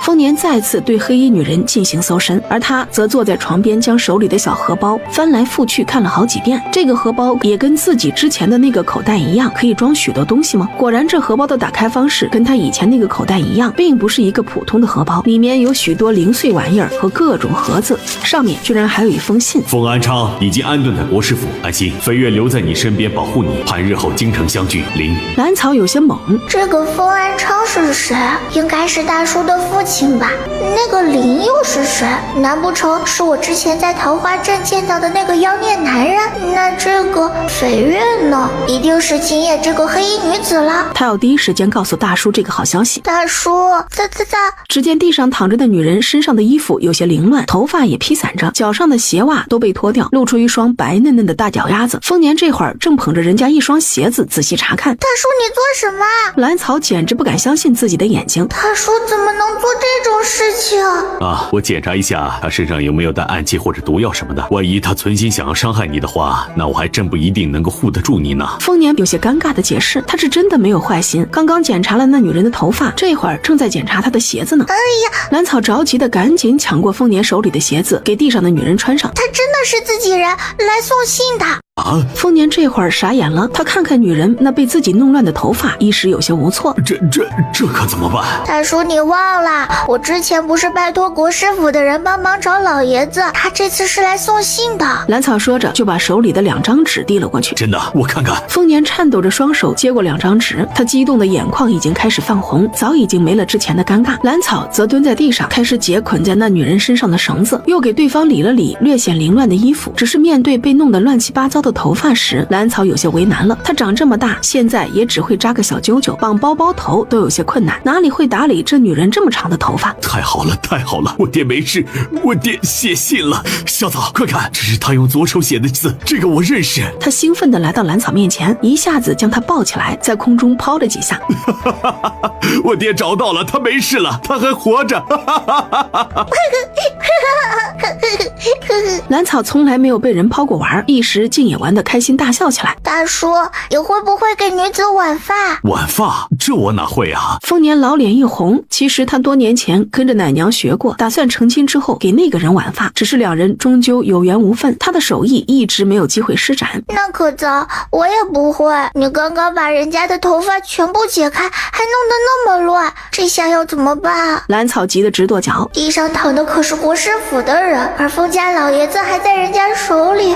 丰年再次对黑衣女人进行搜身，而他则坐在床边，将手里的小荷包翻来覆去看了好几遍。这个荷包也跟自己之前的那个口袋一样，可以装许多东西吗？果然，这荷包的打开方式跟他以前那个口袋一样，并不是一个普通的荷包，里面有许多零碎玩意儿和各种盒子，上面居然还有一封信。丰安昌已经安顿在国师府，安心，飞月留在你身边保护你，盼日后京城相聚。林兰草有些懵，这个丰安昌是谁？应该是大叔的父亲吧？那个林又是谁？难不成是我之前在桃花镇见到的那个妖孽男人？那这个绯月呢？一定是今夜这个黑衣女子了。他要第一时间告诉大叔这个好消息。大叔，只见地上躺着的女人身上的衣服有些凌乱，头发也披散着，脚上的鞋袜都被脱掉，露出一双白嫩嫩的大脚丫子。丰年这会儿正捧着人家一双鞋子仔细查看。大叔，你做什么？兰草简直不敢相信自己的眼睛。大叔怎么能做这种事情啊？我检查一下他身上有没有带暗器或者毒药什么的，万一他存心想要伤害你的话，那我还真不一定能够护得住你呢。丰年有些尴尬的解释，他是真的没有坏心，刚刚检查了那女人的头发，这会儿正在检查她的鞋子呢。哎呀！兰草着急的赶紧抢过丰年手里的鞋子，给地上的女人穿上。他真的是自己人来送信的。丰年这会儿傻眼了，他看看女人那被自己弄乱的头发，一时有些无措。这可怎么办？大叔，你忘了，我之前不是拜托国师府的人帮忙找老爷子，他这次是来送信的。兰草说着就把手里的2张纸递了过去。真的，我看看。丰年颤抖着双手接过2张纸，他激动的眼眶已经开始泛红，早已经没了之前的尴尬。兰草则蹲在地上开始解捆在那女人身上的绳子，又给对方理了理略显凌乱的衣服。只是面对被弄得乱七八糟的头发时，兰草有些为难了。她长这么大，现在也只会扎个小揪揪，绑包包头都有些困难，哪里会打理这女人这么长的头发？太好了，太好了，我爹没事，我爹写信了。小草，快看，这是他用左手写的字，这个我认识。他兴奋地来到兰草面前，一下子将她抱起来，在空中抛了几下。我爹找到了，他没事了，他还活着。兰草从来没有被人抛过玩，一时竟也玩得开心大笑起来。大叔，你会不会给女子挽发？挽发？这我哪会啊？丰年老脸一红，其实他多年前跟着奶娘学过，打算成亲之后给那个人挽发，只是2人终究有缘无分，他的手艺一直没有机会施展。那可糟，我也不会。你刚刚把人家的头发全部解开，还弄得那么乱，这下要怎么办？兰草急得直跺脚，地上躺的可是国师府的人，而丰家老爷子还在人家手里。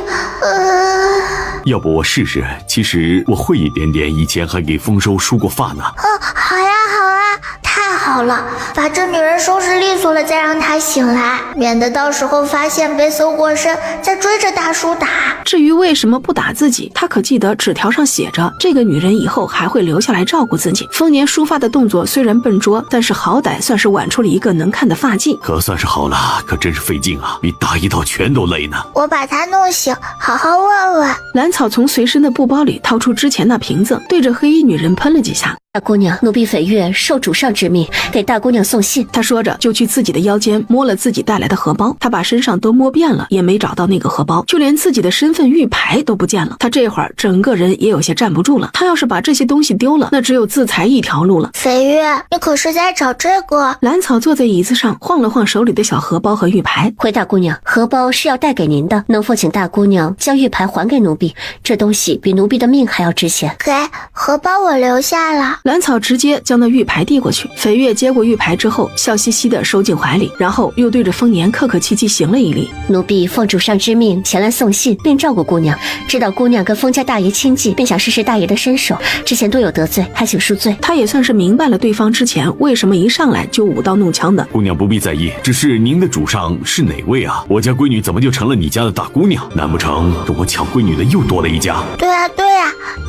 要不我试试？其实我会一点点，以前还给丰收梳过发呢。好呀好啊，太好了，把这女人收拾利索了再让她醒来，免得到时候发现被搜过身再追着大叔打。至于为什么不打自己，他可记得纸条上写着这个女人以后还会留下来照顾自己。丰年梳发的动作虽然笨拙，但是好歹算是挽出了一个能看的发髻。可算是好了，可真是费劲啊，比打一套拳都累呢。我把她弄醒，好好问问。兰草从随身的布包里掏出之前那瓶子，对着黑衣女人喷了几下。大姑娘，奴婢绯月受主上之命给大姑娘送信。他说着就去自己的腰间摸了自己带来的荷包，他把身上都摸遍了，也没找到那个荷包，就连自己的身份玉牌都不见了。他这会儿整个人也有些站不住了，他要是把这些东西丢了，那只有自裁一条路了。绯月，你可是在找这个？兰草坐在椅子上晃了晃手里的小荷包和玉牌。回大姑娘，荷包是要带给您的，能否请大姑娘将玉牌还给奴婢？这东西比奴婢的命还要值钱。给，荷包我留下了。兰草直接将那玉牌递过去，斐月接过玉牌之后，笑嘻嘻地收进怀里，然后又对着丰年客客气气行了一礼。奴婢奉主上之命前来送信，并照顾姑娘。知道姑娘跟封家大爷亲近，便想试试大爷的身手，之前多有得罪，还请恕罪。他也算是明白了对方之前为什么一上来就舞刀弄枪的。姑娘不必在意，只是您的主上是哪位啊？我家闺女怎么就成了你家的大姑娘？难不成跟我抢闺女的又多了一家？对啊，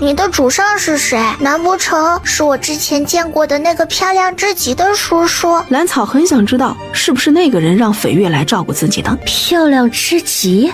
你的主上是谁？难不成是我之前见过的那个漂亮至极的叔叔？兰草很想知道是不是那个人让斐月来照顾自己的。漂亮之极？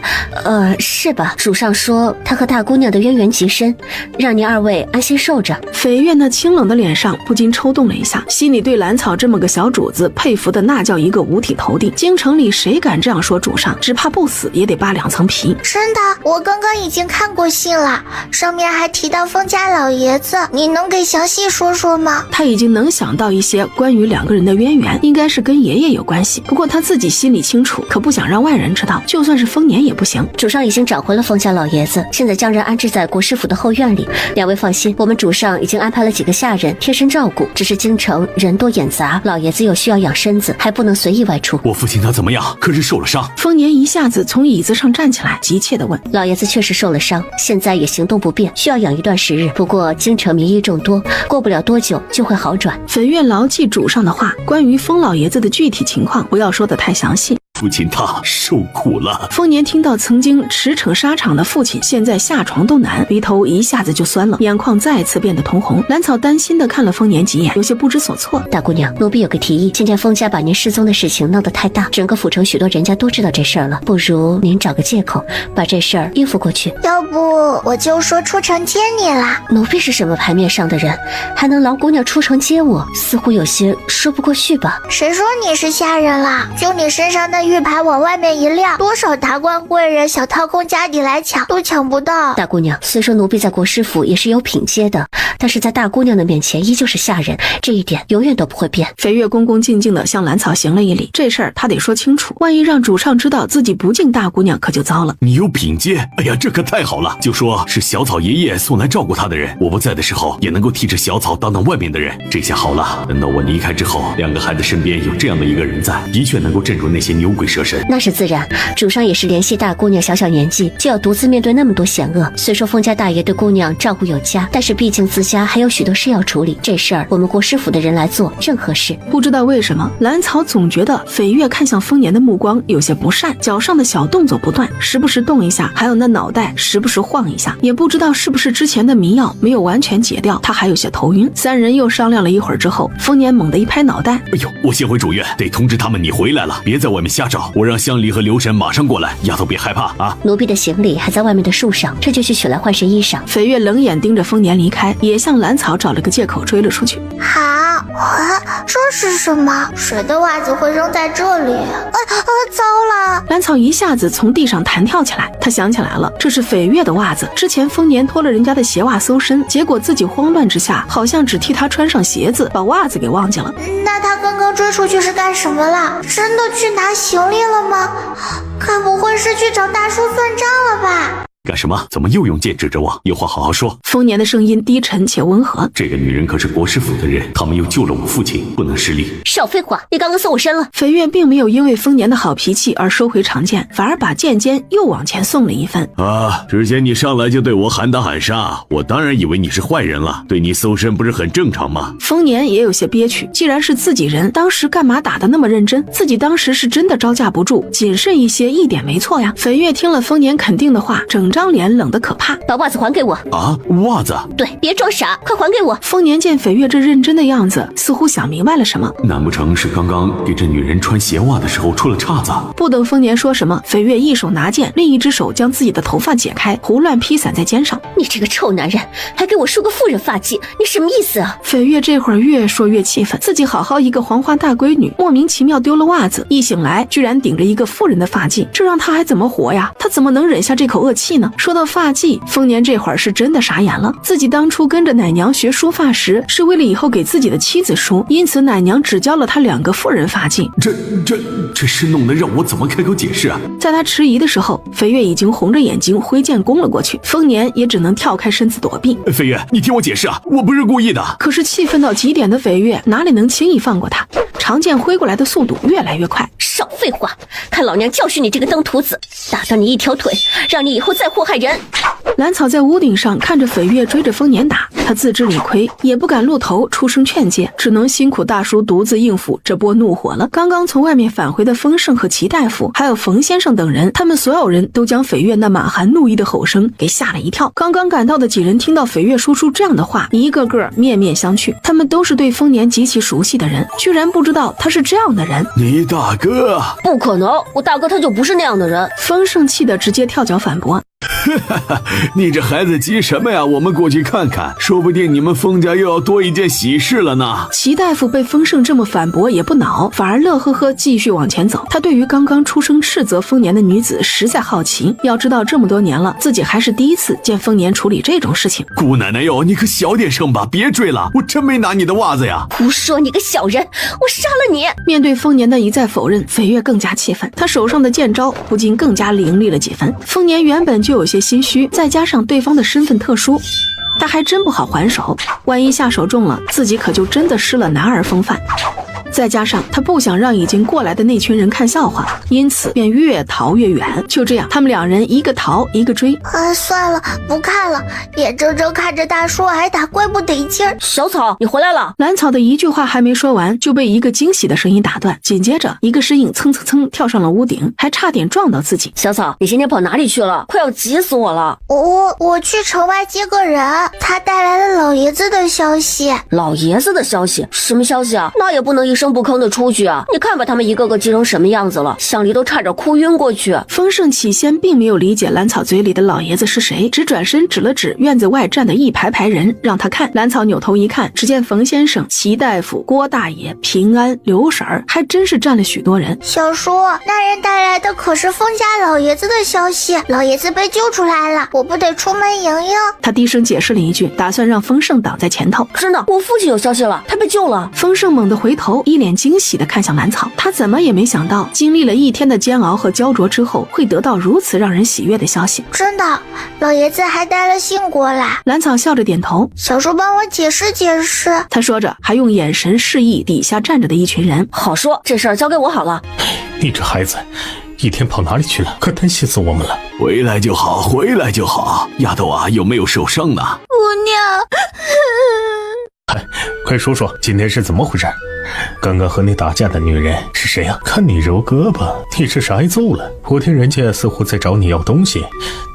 是吧？主上说他和大姑娘的渊源极深，让您二位安心受着。斐月那清冷的脸上不禁抽动了一下，心里对兰草这么个小主子佩服的那叫一个五体投地。京城里谁敢这样说主上，只怕不死也得扒2层皮。真的，我刚刚已经看过信了，上面还提到封家老爷子，你能给详细说说吗？他已经能想到一些关于2个人的渊源，应该是跟爷爷有关系，不过他自己心里清楚，可不想让外人知道，就算是丰年也不行。主上已经找回了封家老爷子，现在将人安置在国师府的后院里。2位放心，我们主上已经安排了几个下人贴身照顾，只是京城人多眼杂，老爷子又需要养身子，还不能随意外出。我父亲他怎么样？可是受了伤？丰年一下子从椅子上站起来，急切地问。老爷子确实受了伤，现在也行动不便，需要养一段时日，不过京城民医众多，过不了多久就会好转。斐月牢记主上的话，关于丰老爷子的具体情况不要说得太详细。父亲他受苦了。丰年听到曾经驰骋沙场的父亲现在下床都难，鼻头一下子就酸了，眼眶再次变得通红。兰草担心地看了丰年几眼，有些不知所措。大姑娘，奴婢有个提议，今天封家把您失踪的事情闹得太大，整个府城许多人家都知道这事儿了，不如您找个借口把这事儿应付过去。要不我就说出城接你啦。奴婢是什么牌面上的人，还能劳姑娘出城接我？似乎有些说不过去吧。谁说你是下人了？就你身上的玉牌往外面一亮，多少达官贵人想掏空家底来抢都抢不到。大姑娘，虽说奴婢在国师府也是有品阶的，但是在大姑娘的面前依旧是下人，这一点永远都不会变。斐月恭恭敬敬地向兰草行了一礼，这事儿他得说清楚，万一让主上知道自己不敬大姑娘可就糟了。你有品阶？哎呀，这可太好了，就说是小草爷爷送来照顾他的人，我不在的时候也能够替着小草当外面的人，这下好了，等到我离开之后，2个孩子身边有这样的一个人在，的确能够镇住那些牛鬼蛇神。那是自然，主上也是怜惜大姑娘小年纪就要独自面对那么多险恶，虽说封家大爷对姑娘照顾有加，但是毕竟自家还有许多事要处理，这事儿我们国师府的人来做正合适。不知道为什么兰草总觉得斐月看向丰年的目光有些不善，脚上的小动作不断，时不时动一下，还有那脑袋时不时晃一下，也不知道是不是之前的迷药没有完全解掉，他还有些头晕。3人又商量了一会儿之后，丰年猛地一拍脑袋，哎呦，我先回主院，得通知他们你回来了，别在外面瞎找，我让香梨和刘神马上过来，丫头别害怕啊。奴婢的行李还在外面的树上，这就去取来换身衣裳。斐月冷眼盯着丰年离开，也向兰草找了个借口追了出去。好，这是什么？谁的袜子会扔在这里？糟了！兰草一下子从地上弹跳起来，他想起来了，这是斐月的袜子，之前丰年脱了人家的鞋袜搜身，结果自己慌乱之下好像只替他穿上鞋子，把袜子给忘记了。那他刚刚追出去是干什么了？真的去拿行李了吗？该不会是去找大叔算账了吧？干什么？怎么又用剑指着我？有话好好说。丰年的声音低沉且温和。这个女人可是国师府的人，他们又救了我父亲，不能失礼。少废话，你刚刚送我身了。斐月并没有因为丰年的好脾气而收回长剑，反而把剑尖又往前送了一分。啊，之前你上来就对我喊打喊杀，我当然以为你是坏人了，对你搜身不是很正常吗？丰年也有些憋屈，既然是自己人，当时干嘛打得那么认真？自己当时是真的招架不住，谨慎一些一点没错呀。斐月听了丰年肯定的话，整张脸冷得可怕。把袜子还给我。啊，袜子？对，别装傻，快还给我。丰年见斐月这认真的样子，似乎想明白了什么。难不成是刚刚给这女人穿鞋袜的时候出了岔子？不等丰年说什么，斐月一手拿剑，另一只手将自己的头发解开，胡乱披散在肩上。你这个臭男人，还给我梳个妇人发髻，你什么意思啊？斐月这会儿越说越气愤，自己好好一个黄花大闺女，莫名其妙丢了袜子，一醒来居然顶着一个妇人的发髻，这让她还怎么活呀？她怎么能忍下这口恶气呢？呢？说到发髻，丰年这会儿是真的傻眼了。自己当初跟着奶娘学梳发时，是为了以后给自己的妻子梳，因此奶娘只教了他2个妇人发髻。这事弄得让我怎么开口解释啊？在他迟疑的时候，飞跃已经红着眼睛挥剑攻了过去，丰年也只能跳开身子躲避。飞跃，你听我解释啊，我不是故意的。可是气愤到极点的飞跃哪里能轻易放过他？长剑挥过来的速度越来越快。少废话，看老娘教训你这个登徒子，打断你一条腿，让你以后再祸害人。兰草在屋顶上看着斐月追着丰年打，他自知理亏，也不敢露头出声劝诫，只能辛苦大叔独自应付这波怒火了。刚刚从外面返回的丰盛和齐大夫还有冯先生等人，他们所有人都将斐月那满含怒意的吼声给吓了一跳。刚刚赶到的几人听到斐月说出这样的话，一个个面面相觑，他们都是对丰年极其熟悉的人，居然不知道他是这样的人。你大哥？不可能，我大哥他就不是那样的人。丰盛气得直接跳脚反驳。你这孩子急什么呀？我们过去看看，说不定你们丰家又要多一件喜事了呢。齐大夫被丰盛这么反驳也不恼，反而乐呵呵继续往前走。他对于刚刚出声斥责丰年的女子实在好奇，要知道这么多年了，自己还是第一次见丰年处理这种事情。姑奶奶哟，你可小点声吧，别追了，我真没拿你的袜子呀！胡说，你个小人，我杀了你！面对丰年的一再否认，斐月更加气愤，他手上的剑招不禁更加凌厉了几分。丰年原本就有些心虚，再加上对方的身份特殊，他还真不好还手，万一下手重了，自己可就真的失了男儿风范。再加上他不想让已经过来的那群人看笑话，因此便越逃越远。就这样，他们两人一个逃一个追。算了，不看了，眼睁睁看着大叔挨打，怪不得劲儿。小草，你回来了。兰草的一句话还没说完，就被一个惊喜的声音打断。紧接着，一个身影蹭蹭蹭跳上了屋顶，还差点撞到自己。小草，你今天跑哪里去了？快要急死我了。我去城外接个人，他带来了老爷子的消息。老爷子的消息？什么消息啊？那也不能一声不吭的出去啊！你看把他们一个个急成什么样子了，香梨都差点哭晕过去。丰盛起先并没有理解兰草嘴里的老爷子是谁，只转身指了指院子外站的一排排人，让他看。兰草扭头一看，只见冯先生、齐大夫、郭大爷、平安、刘婶儿，还真是站了许多人。小叔，那人带来的可是丰家老爷子的消息，老爷子被救出来了，我不得出门迎迎。他低声解释了一句，打算让丰盛挡在前头。真的，我父亲有消息了，他被救了。丰盛猛地回头，一脸惊喜地看向兰草，他怎么也没想到，经历了一天的煎熬和焦灼之后，会得到如此让人喜悦的消息。真的，老爷子还带了信过来。兰草笑着点头，小叔帮我解释解释。他说着，还用眼神示意底下站着的一群人。好说，这事儿交给我好了。你这孩子一天跑哪里去了？可担心死我们了。回来就好，回来就好。丫头啊，有没有受伤呢？姑娘。快说说今天是怎么回事？刚刚和你打架的女人是谁啊？看你揉胳膊，你这是挨揍了。我听人家似乎在找你要东西，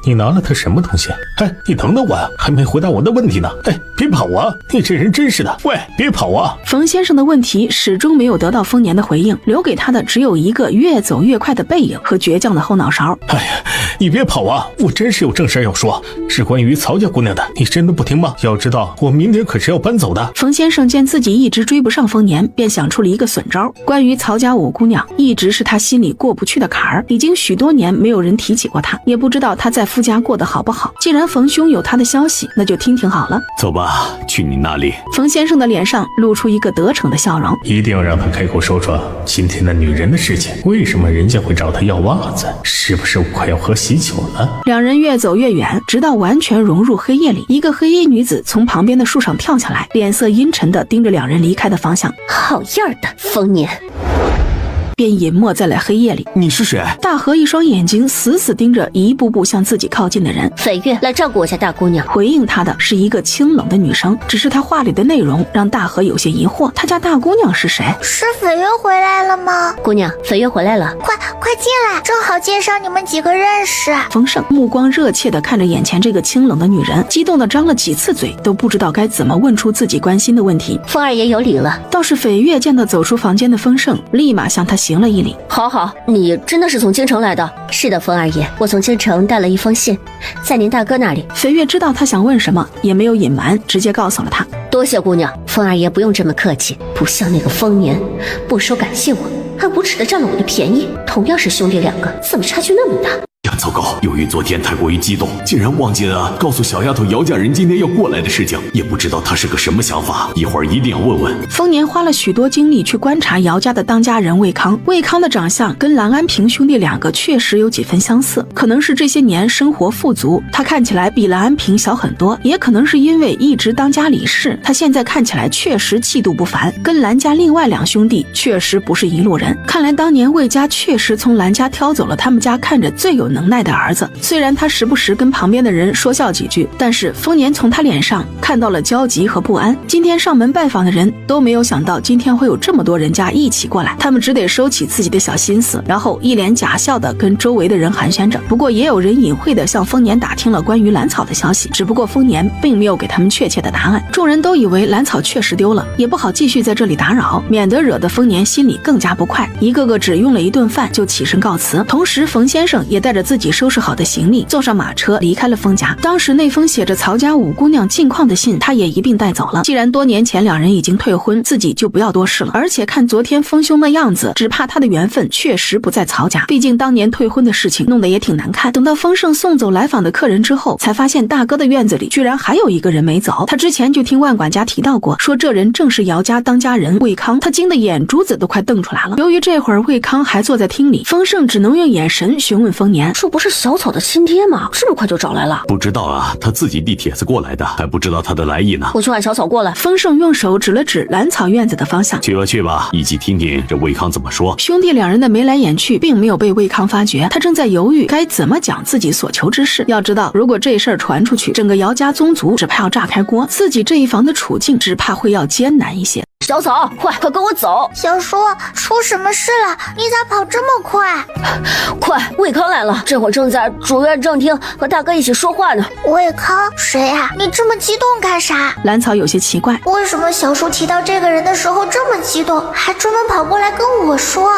你拿了他什么东西？哎，你等等我啊，还没回答我的问题呢。哎，别跑啊！你这人真是的，喂，别跑啊！冯先生的问题始终没有得到丰年的回应，留给他的只有一个越走越快的背影和倔强的后脑勺。哎呀，你别跑啊！我真是有正事要说，是关于曹家姑娘的。你真的不听吗？要知道，我明天可是要搬走的。冯先生见自己一直追不上丰年，便想出了一个损招。关于曹家五姑娘，一直是他心里过不去的坎儿，已经许多年没有人提起过她，也不知道她在夫家过得好不好。既然冯兄有他的消息，那就听听好了。走吧，去你那里。冯先生的脸上露出一个得逞的笑容，一定要让他开口说说今天那女人的事情。为什么人家会找他要袜子？是不是快要喝喜酒了？两人越走越远，直到完全融入黑夜里，一个黑衣女子从旁边的树上跳下来，脸色阴沉地盯着两人离开的方向。好样的，丰年！便隐没在了黑夜里。你是谁？大河一双眼睛死死盯着一步步向自己靠近的人。斐月，来照顾我家大姑娘。回应他的是一个清冷的女生，只是她话里的内容让大河有些疑惑。他家大姑娘是谁？是斐月回来了吗？姑娘，斐月回来了，快进来，正好介绍你们几个认识。丰盛目光热切地看着眼前这个清冷的女人，激动地张了几次嘴，都不知道该怎么问出自己关心的问题。丰二爷有礼了。倒是斐月见到走出房间的丰盛，立马向他行了一礼。好，你真的是从京城来的？是的，丰二爷，我从京城带了一封信，在您大哥那里。斐月知道他想问什么，也没有隐瞒，直接告诉了他。多谢姑娘。丰二爷不用这么客气，不像那个丰年，不说感谢我，还无耻地占了我的便宜。同样是兄弟两个，怎么差距那么大？糟糕，由于昨天太过于激动，竟然忘记了告诉小丫头姚家人今天要过来的事情，也不知道她是个什么想法，一会儿一定要问问。丰年花了许多精力去观察姚家的当家人魏康。魏康的长相跟蓝安平兄弟两个确实有几分相似，可能是这些年生活富足，他看起来比蓝安平小很多，也可能是因为一直当家理事，他现在看起来确实气度不凡，跟蓝家另外两兄弟确实不是一路人。看来当年魏家确实从蓝家挑走了他们家看着最有能耐的儿子。虽然他时不时跟旁边的人说笑几句，但是丰年从他脸上看到了焦急和不安。今天上门拜访的人都没有想到今天会有这么多人家一起过来，他们只得收起自己的小心思，然后一脸假笑的跟周围的人寒暄着。不过也有人隐晦的向丰年打听了关于蓝草的消息，只不过丰年并没有给他们确切的答案。众人都以为蓝草确实丢了，也不好继续在这里打扰，免得惹得丰年心里更加不快。一个个只用了一顿饭就起身告辞。同时冯先生也带着自己收拾好的行李坐上马车离开了丰家。当时那封写着曹家五姑娘近况的信他也一并带走了。既然多年前两人已经退婚，自己就不要多事了，而且看昨天丰兄的样子，只怕他的缘分确实不在曹家，毕竟当年退婚的事情弄得也挺难看。等到丰盛送走来访的客人之后，才发现大哥的院子里居然还有一个人没走。他之前就听万管家提到过，说这人正是姚家当家人魏康，他惊得眼珠子都快瞪出来了。由于这会儿魏康还坐在厅里，丰盛只能用眼神询问丰年，这不是小草的亲爹吗？这么快就找来了？不知道啊，他自己递帖子过来的，还不知道他的来意呢。我去喊小草过来。丰盛用手指了指蓝草院子的方向，去吧，一起听听这魏康怎么说。兄弟两人的眉来眼去并没有被魏康发觉，他正在犹豫该怎么讲自己所求之事。要知道，如果这事儿传出去，整个姚家宗族只怕要炸开锅，自己这一房的处境只怕会要艰难一些。小草，快跟我走！小叔，出什么事了？你咋跑这么快？快，魏康来了，这会儿正在主院正厅和大哥一起说话呢。魏康？谁呀？你这么激动干啥？蓝草有些奇怪，为什么小叔提到这个人的时候这么激动，还专门跑过来跟我说？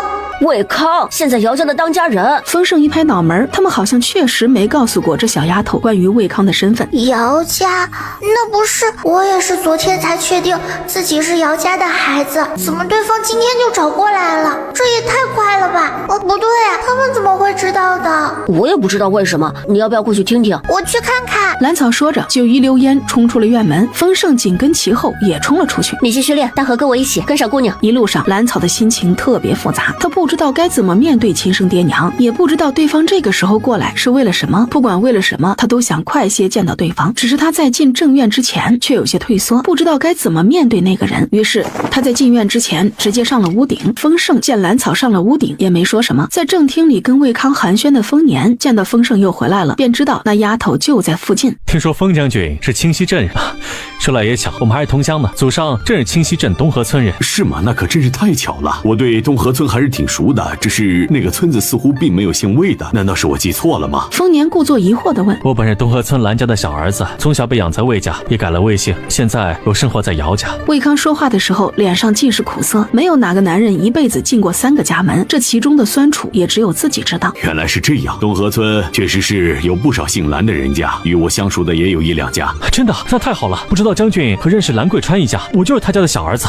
魏康，现在姚家的当家人。丰盛一拍脑门，他们好像确实没告诉过这小丫头关于魏康的身份。姚家？那不是，我也是昨天才确定自己是姚家的孩子，怎么对方今天就找过来了？这也太快了吧！哦，不对啊，他们怎么会知道的？我也不知道为什么，你要不要过去听听？我去看看。蓝草说着就一溜烟冲出了院门，丰盛紧跟其后也冲了出去。你继续练，大河跟我一起跟上姑娘。一路上蓝草的心情特别复杂，他不知道该怎么面对亲生爹娘，也不知道对方这个时候过来是为了什么。不管为了什么，他都想快些见到对方，只是他在进正院之前却有些退缩，不知道该怎么面对那个人。于是他在进院之前直接上了屋顶。丰盛见蓝草上了屋顶也没说什么，在正厅里跟魏康寒暄的丰年见到丰盛又回来了，便知道那丫头就在附近。听说丰将军是清溪镇人，说来也巧，我们还是同乡呢，祖上正是清溪镇东河村人。是吗？那可真是太巧了，我对东河村还是挺熟的，只是那个村子似乎并没有姓魏的，难道是我记错了吗？丰年故作疑惑地问。我本是东河村蓝家的小儿子，从小被养在魏家，也改了魏姓，现在我生活在姚家。魏康说话的时候脸上尽是苦涩，没有哪个男人一辈子进过3个家门，这其中的酸楚也只有自己知道。原来是这样，东河村确实是有不少姓蓝的人家，与我相熟的也有1、2家。真的？那太好了，不知道将军可认识蓝桂川一家，我就是他家的小儿子。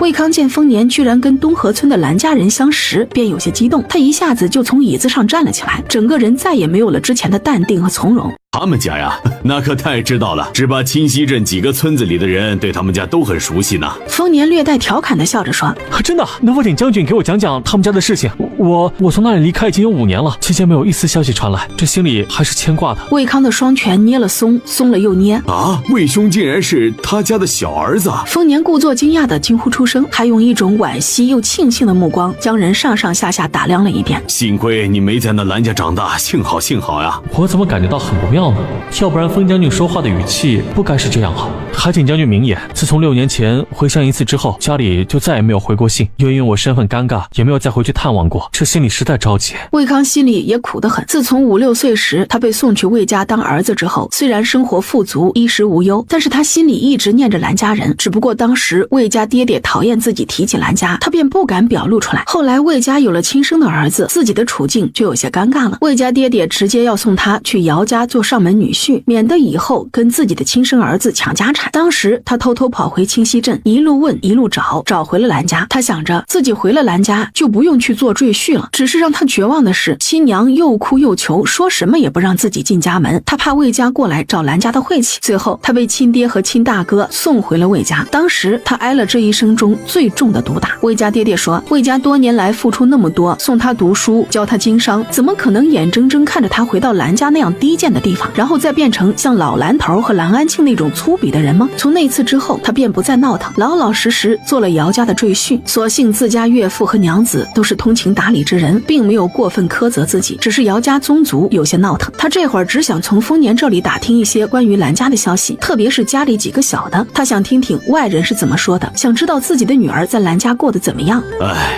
魏康见丰年居然跟东河村的蓝家人相识，便有些激动，他一下子就从椅子上站了起来，整个人再也没有了之前的淡定和从容。他们家呀，那可太知道了，只怕清溪镇几个村子里的人对他们家都很熟悉呢。丰年略带调侃地笑着说：真的？能否请将军给我讲讲他们家的事情？我从那里离开已经有5年了，期间没有一丝消息传来，这心里还是牵挂的。魏康的双拳捏了松了又捏。啊，魏兄竟然是他家的小儿子！丰年故作惊讶地惊呼出声，还用一种惋惜又庆幸的目光将人上上下下打量了一遍。幸亏你没在那蓝家长大，幸好呀！我怎么感觉到很不妙呢？要不然丰将军说话的语气不该是这样啊！还请将军明言，自从6年前回乡一次之后，家里就再也没有回过信，又因为我身份尴尬，也没有再回去探望过，这心里实在着急。魏康心里也苦得很。自从5、6岁时他被送去魏家当儿子之后，虽然生活富足，衣食无忧，但是他心里一直念着蓝家人。只不过当时魏家爹爹讨厌自己提起蓝家，他便不敢表露出来。后来魏家有了亲生的儿子，自己的处境就有些尴尬了。魏家爹爹直接要送他去姚家做少上门女婿，免得以后跟自己的亲生儿子抢家产。当时他偷偷跑回清溪镇，一路问一路找，找回了兰家。他想着自己回了兰家就不用去做赘婿了，只是让他绝望的是，亲娘又哭又求，说什么也不让自己进家门，他怕魏家过来找兰家的晦气。最后他被亲爹和亲大哥送回了魏家。当时他挨了这一生中最重的毒打。魏家爹爹说，魏家多年来付出那么多，送他读书，教他经商，怎么可能眼睁睁看着他回到兰家那样低贱的地方，然后再变成像老兰头和兰安庆那种粗鄙的人吗？从那次之后，他便不再闹腾，老老实实做了姚家的赘婿。所幸自家岳父和娘子都是通情达理之人，并没有过分苛责自己，只是姚家宗族有些闹腾。他这会儿只想从丰年这里打听一些关于兰家的消息，特别是家里几个小的，他想听听外人是怎么说的，想知道自己的女儿在兰家过得怎么样。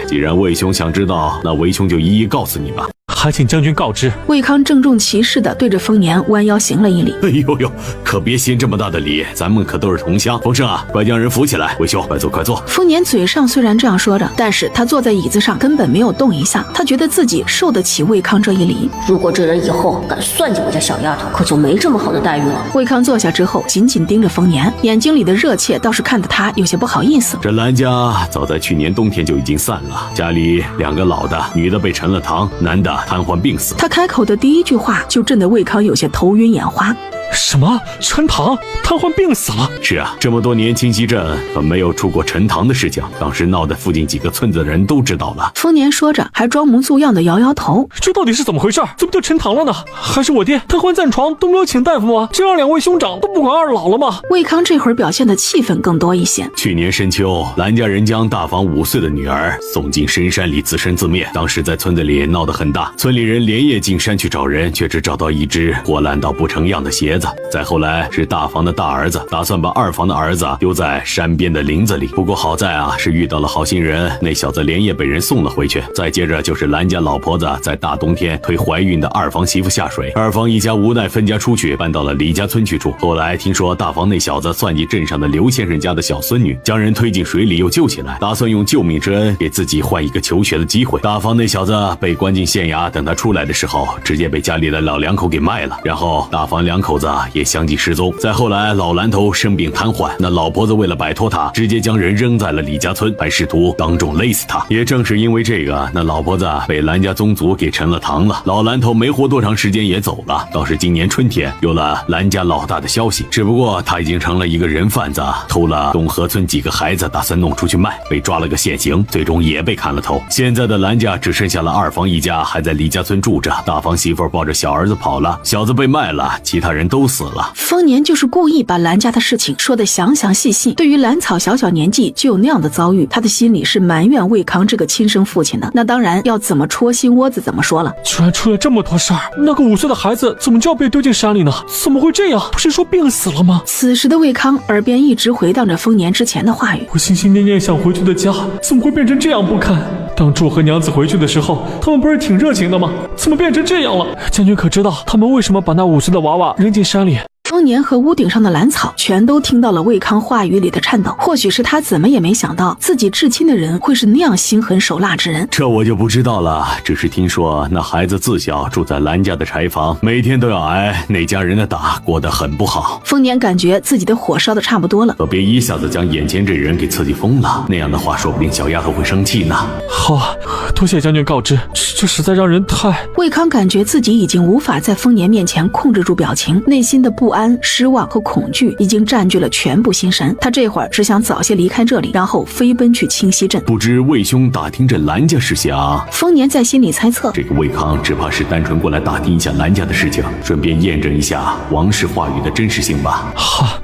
既然魏兄想知道，那魏兄就一一告诉你吧。还请将军告知。魏康郑重其事地对着丰年弯腰行了一礼。哎呦呦，可别行这么大的礼，咱们可都是同乡。丰盛啊，快将人扶起来。魏兄，快坐快坐。丰年嘴上虽然这样说着，但是他坐在椅子上根本没有动一下，他觉得自己受得起魏康这一礼。如果这人以后敢算计我家小丫头，可就没这么好的待遇了。魏康坐下之后紧紧盯着丰年，眼睛里的热切倒是看得他有些不好意思。这兰家早在去年冬天就已经散了，家里2个老的，女的被沉了塘，男的瘫痪病死。他开口的第一句话就震得魏康有些头晕眼花。什么？陈塘瘫痪病死了？是啊，这么多年清溪镇可没有出过陈塘的事情，当时闹得附近几个村子的人都知道了。丰年说着还装模作样的摇摇头。这到底是怎么回事？怎么就陈塘了呢？还是我爹瘫痪暂床都没有请大夫吗？这让2位兄长都不管二老了吗？魏康这会儿表现的气氛更多一些。去年深秋，兰家人将大房5岁的女儿送进深山里自生自灭，当时在村子里闹得很大，村里人连夜进山去找人，却只找到一只破烂到不成样的鞋子。再后来是大房的大儿子打算把2房的儿子丢在山边的林子里，不过好在啊是遇到了好心人，那小子连夜被人送了回去。再接着就是兰家老婆子在大冬天推怀孕的2房媳妇下水，2房一家无奈分家出去，搬到了李家村去住。后来听说大房那小子算计镇上的刘先生家的小孙女，将人推进水里又救起来，打算用救命之恩给自己换一个求学的机会。大房那小子被关进县衙，等他出来的时候，直接被家里的老2口给卖了，然后大房2口子也相继失踪。再后来老兰头生病瘫痪，那老婆子为了摆脱他，直接将人扔在了李家村，还试图当众勒死他。也正是因为这个，那老婆子被兰家宗族给沉了塘了。老兰头没活多长时间也走了，倒是今年春天有了兰家老大的消息，只不过他已经成了一个人贩子，偷了东河村几个孩子，打算弄出去卖，被抓了个现行，最终也被砍了头。现在的兰家只剩下了2房一家还在李家村住着，大房媳妇抱着小儿子跑了，小子被卖了，其他人都死了。丰年就是故意把兰家的事情说得详详细细。对于兰草小年纪就有那样的遭遇，他的心里是埋怨魏康这个亲生父亲的。那当然要怎么戳心窝子怎么说了。居然出了这么多事儿，那个5岁的孩子怎么就要被丢进山里呢？怎么会这样？不是说病死了吗？此时的魏康耳边一直回荡着丰年之前的话语。我心心念念想回去的家，怎么会变成这样不堪？当初和娘子回去的时候，他们不是挺热情的吗？怎么变成这样了？将军可知道他们为什么把那5岁的娃娃扔进山里？丰年和屋顶上的兰草全都听到了魏康话语里的颤抖，或许是他怎么也没想到自己至亲的人会是那样心狠手辣之人。这我就不知道了，只是听说那孩子自小住在兰家的柴房，每天都要挨那家人的打，过得很不好。丰年感觉自己的火烧得差不多了，可别一下子将眼前这人给刺激疯了，那样的话说不定小丫头会生气呢。好啊，多谢将军告知，这实在让人太……魏康感觉自己已经无法在丰年面前控制住表情，内心的不安、失望和恐惧已经占据了全部心神。他这会儿只想早些离开这里，然后飞奔去清溪镇。不知魏兄打听这兰家事想？丰年在心里猜测，这个魏康只怕是单纯过来打听一下兰家的事情，顺便验证一下王氏话语的真实性吧。哈，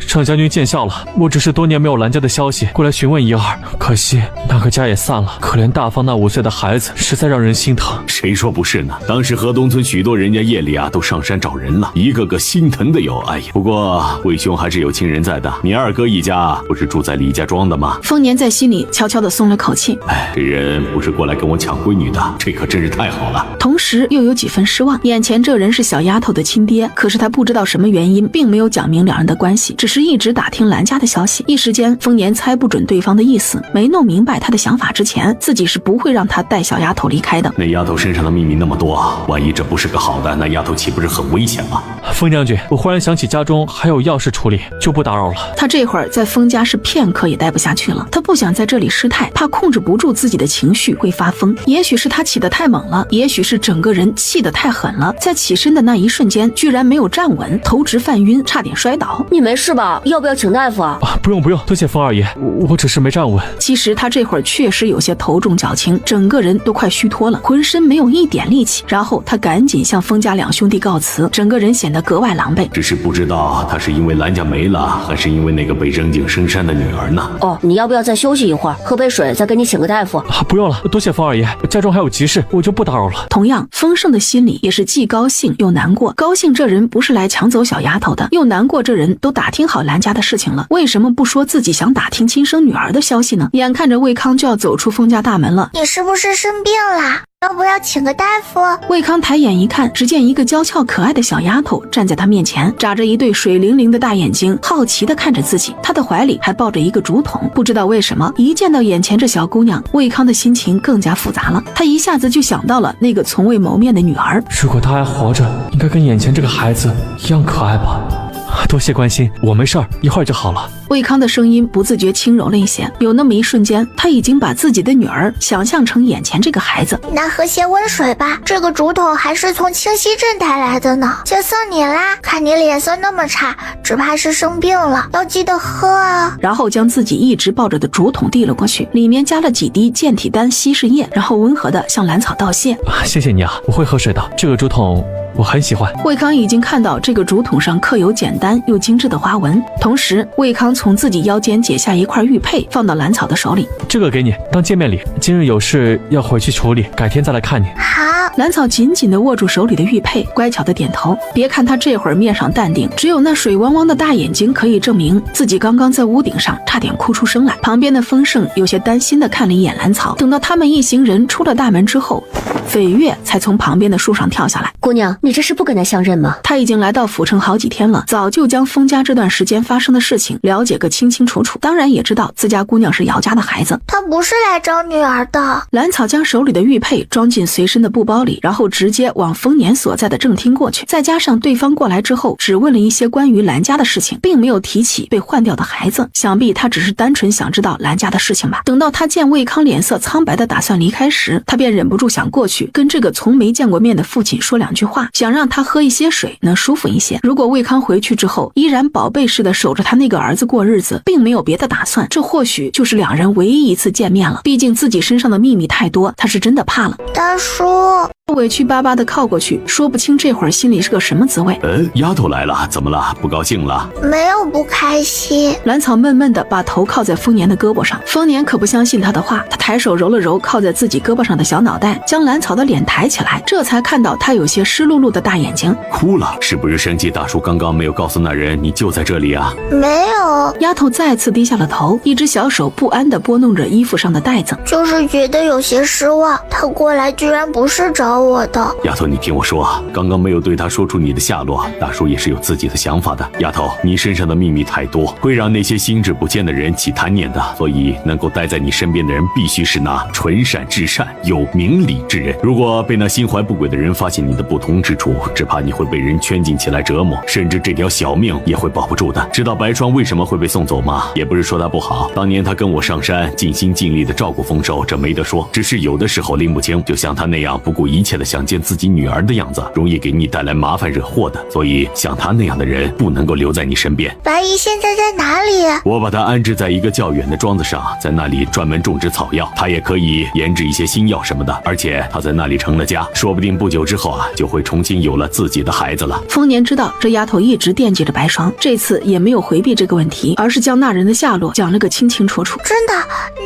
让将军见笑了，我只是多年没有兰家的消息，过来询问一二。可惜那个家也散了，可怜大方那5岁的孩子，实在让人心疼。谁说不是呢？当时河东村许多人家夜里都上山找人了，一个个心疼的有。哎呀，不过魏兄还是有亲人在的，你2哥一家不是住在李家庄的吗？丰年在心里悄悄地松了口气。哎，这人不是过来跟我抢闺女的，这可真是太好了。同时又有几分失望，眼前这人是小丫头的亲爹，可是他不知道什么原因，并没有讲明2人的关系，只是一直打听兰家的消息。一时间丰年猜不准对方的意思，没弄明白他的想法之前，自己是不会让他带小丫头离开的。那丫头身上的秘密那么多，万一这不是个好的，那丫头岂不是很危险吗？封将军，我忽然想起家中还有要事处理，就不打扰了。他这会儿在封家是片刻也待不下去了，他不想在这里失态，怕控制不住自己的情绪会发疯。也许是他起得太猛了，也许是整个人气得太狠了，在起身的那一瞬间居然没有站稳，头直犯晕，差点摔倒。你没事吧？要不要请大夫啊？不用，多谢封二爷，我只是没站稳。其实他这会儿确实有些头重脚轻，整个人都快虚脱了，浑身没有一点力气。然后他赶紧向封家两兄弟告辞，整个人显得格外狼狈。只是不知道他是因为兰家没了，还是因为那个被扔进深山的女儿呢？哦，你要不要再休息一会儿，喝杯水，再给你请个大夫？不用了，多谢封二爷，家中还有急事，我就不打扰了。同样，丰盛的心里也是既高兴又难过。高兴这人不是来抢走小丫头的，又难过这人都打听好兰家的事情了，为什么不说自己想打听亲生女儿的消息呢？眼看着魏康就要走出封家大门了，你是不是生病了？要不要请个大夫？魏康抬眼一看，只见一个娇俏可爱的小丫头站在他面前，眨着一对水灵灵的大眼睛，好奇地看着自己。她的怀里还抱着一个竹筒。不知道为什么，一见到眼前这小姑娘，魏康的心情更加复杂了。他一下子就想到了那个从未谋面的女儿。如果她还活着，应该跟眼前这个孩子一样可爱吧。多谢关心，我没事儿，一会儿就好了。魏康的声音不自觉轻柔了一些，有那么一瞬间，他已经把自己的女儿想象成眼前这个孩子。那喝些温水吧，这个竹筒还是从清溪镇带来的呢，就送你啦。看你脸色那么差，只怕是生病了，要记得喝啊。然后将自己一直抱着的竹筒递了过去，里面加了几滴健体丹稀释液，然后温和地向兰草道谢。谢谢你啊，我会喝水的，这个竹筒我很喜欢。魏康已经看到这个竹筒上刻有简单又精致的花纹，同时魏康从自己腰间解下一块玉佩，放到兰草的手里。这个给你当见面礼，今日有事要回去处理，改天再来看你。好。兰草紧紧地握住手里的玉佩，乖巧地点头。别看他这会儿面上淡定，只有那水汪汪的大眼睛可以证明自己刚刚在屋顶上差点哭出声来。旁边的丰盛有些担心地看了一眼兰草。等到他们一行人出了大门之后，翡月才从旁边的树上跳下来。姑娘，你这是不跟他相认吗？他已经来到府城好几天了，早就将封家这段时间发生的事情了解个清清楚楚，当然也知道自家姑娘是姚家的孩子。他不是来找女儿的。兰草将手里的玉佩装进随身的布包里，然后直接往丰年所在的正厅过去。再加上对方过来之后只问了一些关于兰家的事情，并没有提起被换掉的孩子，想必他只是单纯想知道兰家的事情吧。等到他见魏康脸色苍白的打算离开时，他便忍不住想过去跟这个从没见过面的父亲说两句话，想让他喝一些水能舒服一些。如果魏康回去之后依然宝贝似的守着他那个儿子过日子，并没有别的打算，这或许就是两人唯一一次见面了。毕竟自己身上的秘密太多，他是真的怕了。大叔，委屈巴巴的靠过去，说不清这会儿心里是个什么滋味。丫头来了，怎么了？不高兴了？没有不开心。兰草闷闷的把头靠在丰年的胳膊上，丰年可不相信他的话，他抬手揉了揉靠在自己胳膊上的小脑袋，将兰草的脸抬起来，这才看到他有些湿漉漉的大眼睛。哭了？是不是生气大叔刚刚没有告诉那人你就在这里啊？没有。丫头再次低下了头，一只小手不安地拨弄着衣服上的带子，就是觉得有些失望，他过来居然不是找我的。丫头，你听我说，刚刚没有对他说出你的下落，大叔也是有自己的想法的。丫头，你身上的秘密太多，会让那些心智不坚的人起贪念的，所以能够待在你身边的人必须是那纯善至善有明理之人。如果被那心怀不轨的人发现你的不同之处，只怕你会被人圈禁起来折磨，甚至这条小命也会保不住的。知道白霜为什么会被送走吗？也不是说他不好，当年他跟我上山尽心尽力的照顾丰收，这没得说，只是有的时候拎不清，就像他那样不顾一切的想见自己女儿的样子，容易给你带来麻烦惹祸的。所以像他那样的人不能够留在你身边。白姨现在在哪里？我把他安置在一个较远的庄子上，在那里专门种植草药，他也可以研制一些新药什么的，而且他在那里成了家，说不定不久之后啊，就会重新有了自己的孩子了。丰年知道这丫头一直惦记着白霜，这次也没有回避这个问题，而是将那人的下落讲了个清清楚楚。真的？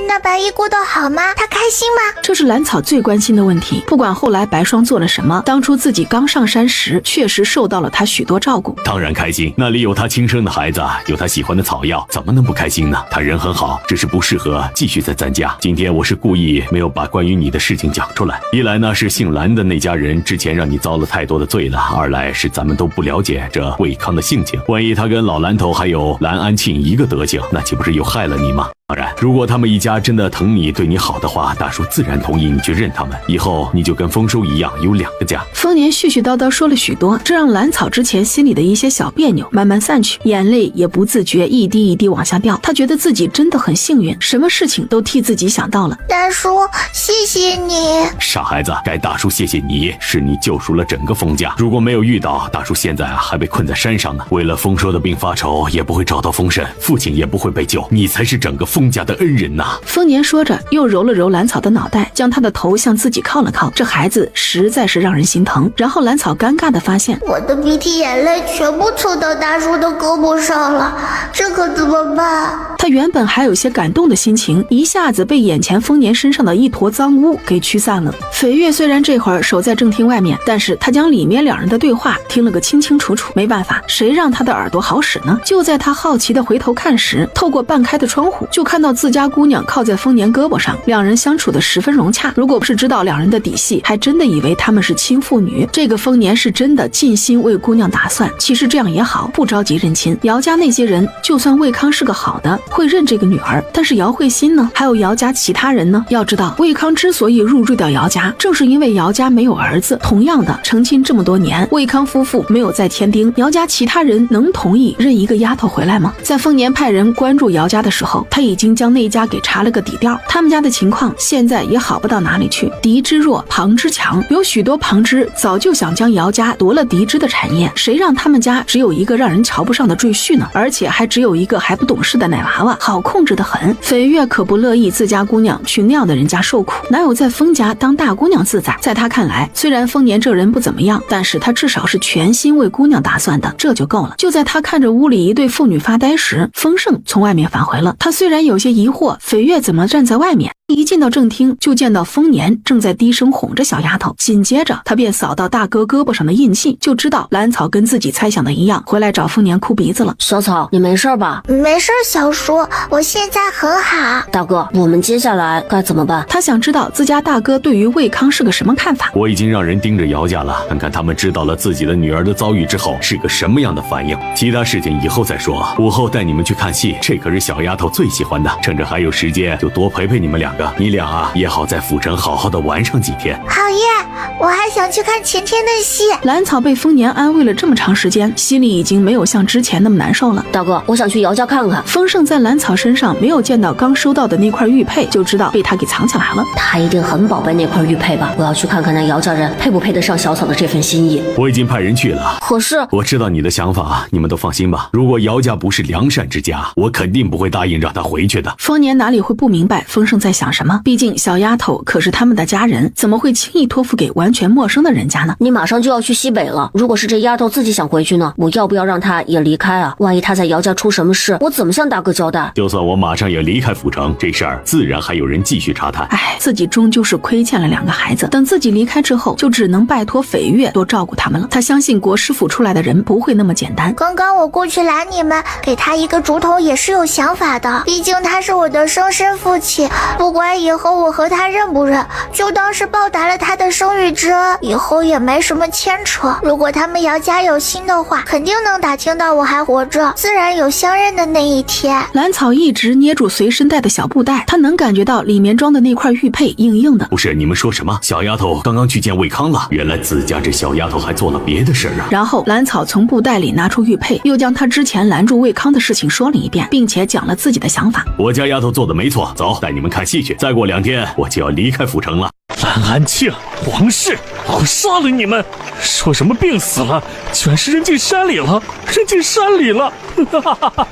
那白姨过得好吗？她开心吗？这是兰草最关心的问题。不管后来白霜做了什么，当初自己刚上山时确实受到了他许多照顾。当然开心，那里有他亲生的孩子，有他喜欢的草药，怎么能不开心呢？他人很好，只是不适合继续在咱家。今天我是故意没有把关于你的事情讲出来，一来呢是姓兰的那家人之前让你遭了太多的罪了，二来是咱们都不了解这魏康的性情，万一他跟老兰头还有兰安庆一个德行，那岂不是又害了你吗？当然，如果他们一家真的疼你、对你好的话，大叔自然同意你去认他们。以后你就跟丰收一样，有2个家。丰年絮絮叨叨说了许多，这让兰草之前心里的一些小别扭慢慢散去，眼泪也不自觉一滴一滴往下掉。他觉得自己真的很幸运，什么事情都替自己想到了。大叔，谢谢你。傻孩子，该大叔谢谢你，是你救赎了整个丰家。如果没有遇到，大叔现在还被困在山上呢。为了丰收的病发愁，也不会找到丰神，父亲也不会被救，你才是整个丰家的恩人呐。丰年说着，又揉了揉兰草的脑袋，将他的头向自己靠了靠。这孩子实在是让人心疼。然后兰草尴尬地发现，我的鼻涕眼泪全部凑到大叔的胳膊上了，这可怎么办？他原本还有些感动的心情，一下子被眼前丰年身上的一坨脏污给驱散了。斐月虽然这会儿守在正厅外面，但是他将里面2人的对话听了个清清楚楚。没办法，谁让他的耳朵好使呢？就在他好奇地回头看时，透过半开的窗户，就看到自家姑娘靠在丰年胳膊上，2人相处得十分融洽。如果不是知道2人的底细，还真的以为他们是亲父女。这个丰年是真的尽心为姑娘打算。其实这样也好，不着急认亲。姚家那些人，就算魏康是个好的，会认这个女儿，但是姚慧欣呢？还有姚家其他人呢？要知道，魏康之所以入赘到姚家，正是因为姚家没有儿子。同样的，成亲这么多年，魏康夫妇没有再添丁，姚家其他人能同意认一个丫头回来吗？在丰年派人关注姚家的时候，他已经将那家给查了个底调。他们家的情况现在也好不到哪里去，嫡之弱，旁之强，有许多旁支早就想将姚家夺了嫡之的产业，谁让他们家只有一个让人瞧不上的赘婿呢？而且还只有一个还不懂事的奶娃娃，好控制得很。斐月可不乐意自家姑娘去那样的人家受苦，哪有在丰家当大姑娘自在？在他看来，虽然丰年这人不怎么样，但是他至少是全心为姑娘打算的，这就够了。就在他看着屋里一对妇女发呆时，丰盛从外面返回了。他虽然有些疑惑，斐月怎么站在外面，一进到正厅，就见到丰年正在低声哄着小丫头。紧接着，他便扫到大哥胳膊上的印记，就知道兰草跟自己猜想的一样，回来找丰年哭鼻子了。小草，你没事吧？没事，小叔，我现在很好。大哥，我们接下来该怎么办？他想知道自家大哥对于魏康是个什么看法。我已经让人盯着姚家了，看看他们知道了自己的女儿的遭遇之后是个什么样的反应。其他事情以后再说。午后带你们去看戏，这可是小丫头最喜欢的，趁着还有时间，就多陪陪你们2个。你俩啊，也好在府城好好的玩上几天。好耶，我还想去看前天的戏。兰草被丰年安慰了这么长时间，心里已经没有像之前那么难受了。大哥，我想去姚家看看。丰盛在兰草身上没有见到刚收到的那块玉佩，就知道被他给藏起来了。他一定很宝贝那块玉佩吧？我要去看看那姚家人配不配得上小草的这份心意。我已经派人去了。可是我知道你的想法，你们都放心吧。如果姚家不是良善之家，我肯定不会答应让他回去的。丰年哪里会不明白丰盛在想什么？毕竟小丫头可是他们的家人，怎么会轻易托付给完全陌生的人家呢？你马上就要去西北了，如果是这丫头自己想回去呢，我要不要让她也离开啊？万一她在姚家出什么事，我怎么向大哥交代？就算我马上也离开府城，这事儿自然还有人继续查探。哎，自己终究是亏欠了2个孩子，等自己离开之后，就只能拜托斐月多照顾他们了。他相信国师府出来的人不会那么简单。刚刚我过去拦你们，给他一个竹筒也是有想法的，毕竟他是我的生身父亲，不管以后我和他认不认，就当是报答了他的生育之恩，以后也没什么牵扯。如果他们姚家有心的话，肯定能打听到我还活着，自然有相认的那一天。兰草一直捏住随身带的小布袋，他能感觉到里面装的那块玉佩硬硬的。不是，你们说什么？小丫头刚刚去见魏康了，原来自家这小丫头还做了别的事儿啊。然后兰草从布袋里拿出玉佩，又将他之前拦住魏康的事情说了一遍，并且讲了自己的想法。我家丫头做的没错，走，带你们看戏去。再过2天我就要离开府城了。蓝安庆，王氏，我杀了你们！说什么病死了，居然是扔进山里了，扔进山里了！哈哈哈！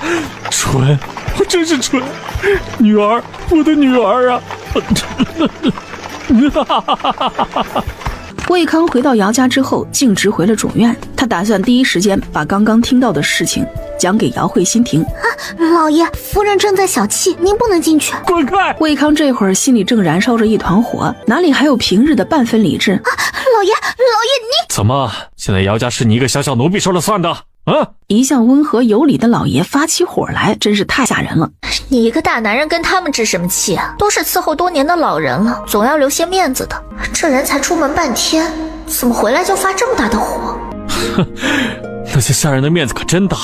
蠢，我真是蠢，女儿，我的女儿啊！哈哈哈哈！魏康回到姚家之后，径直回了主院。他打算第一时间把刚刚听到的事情讲给姚慧欣听。老爷，夫人正在小憩，您不能进去。滚开！魏康这会儿心里正燃烧着一团火，哪里还有平日的半分理智？老爷，你怎么？现在姚家是你一个小奴婢说了算的？一向温和有礼的老爷发起火来，真是太吓人了。你一个大男人跟他们置什么气啊？都是伺候多年的老人了，总要留些面子的。这人才出门半天，怎么回来就发这么大的火？哼，那些下人的面子可真大，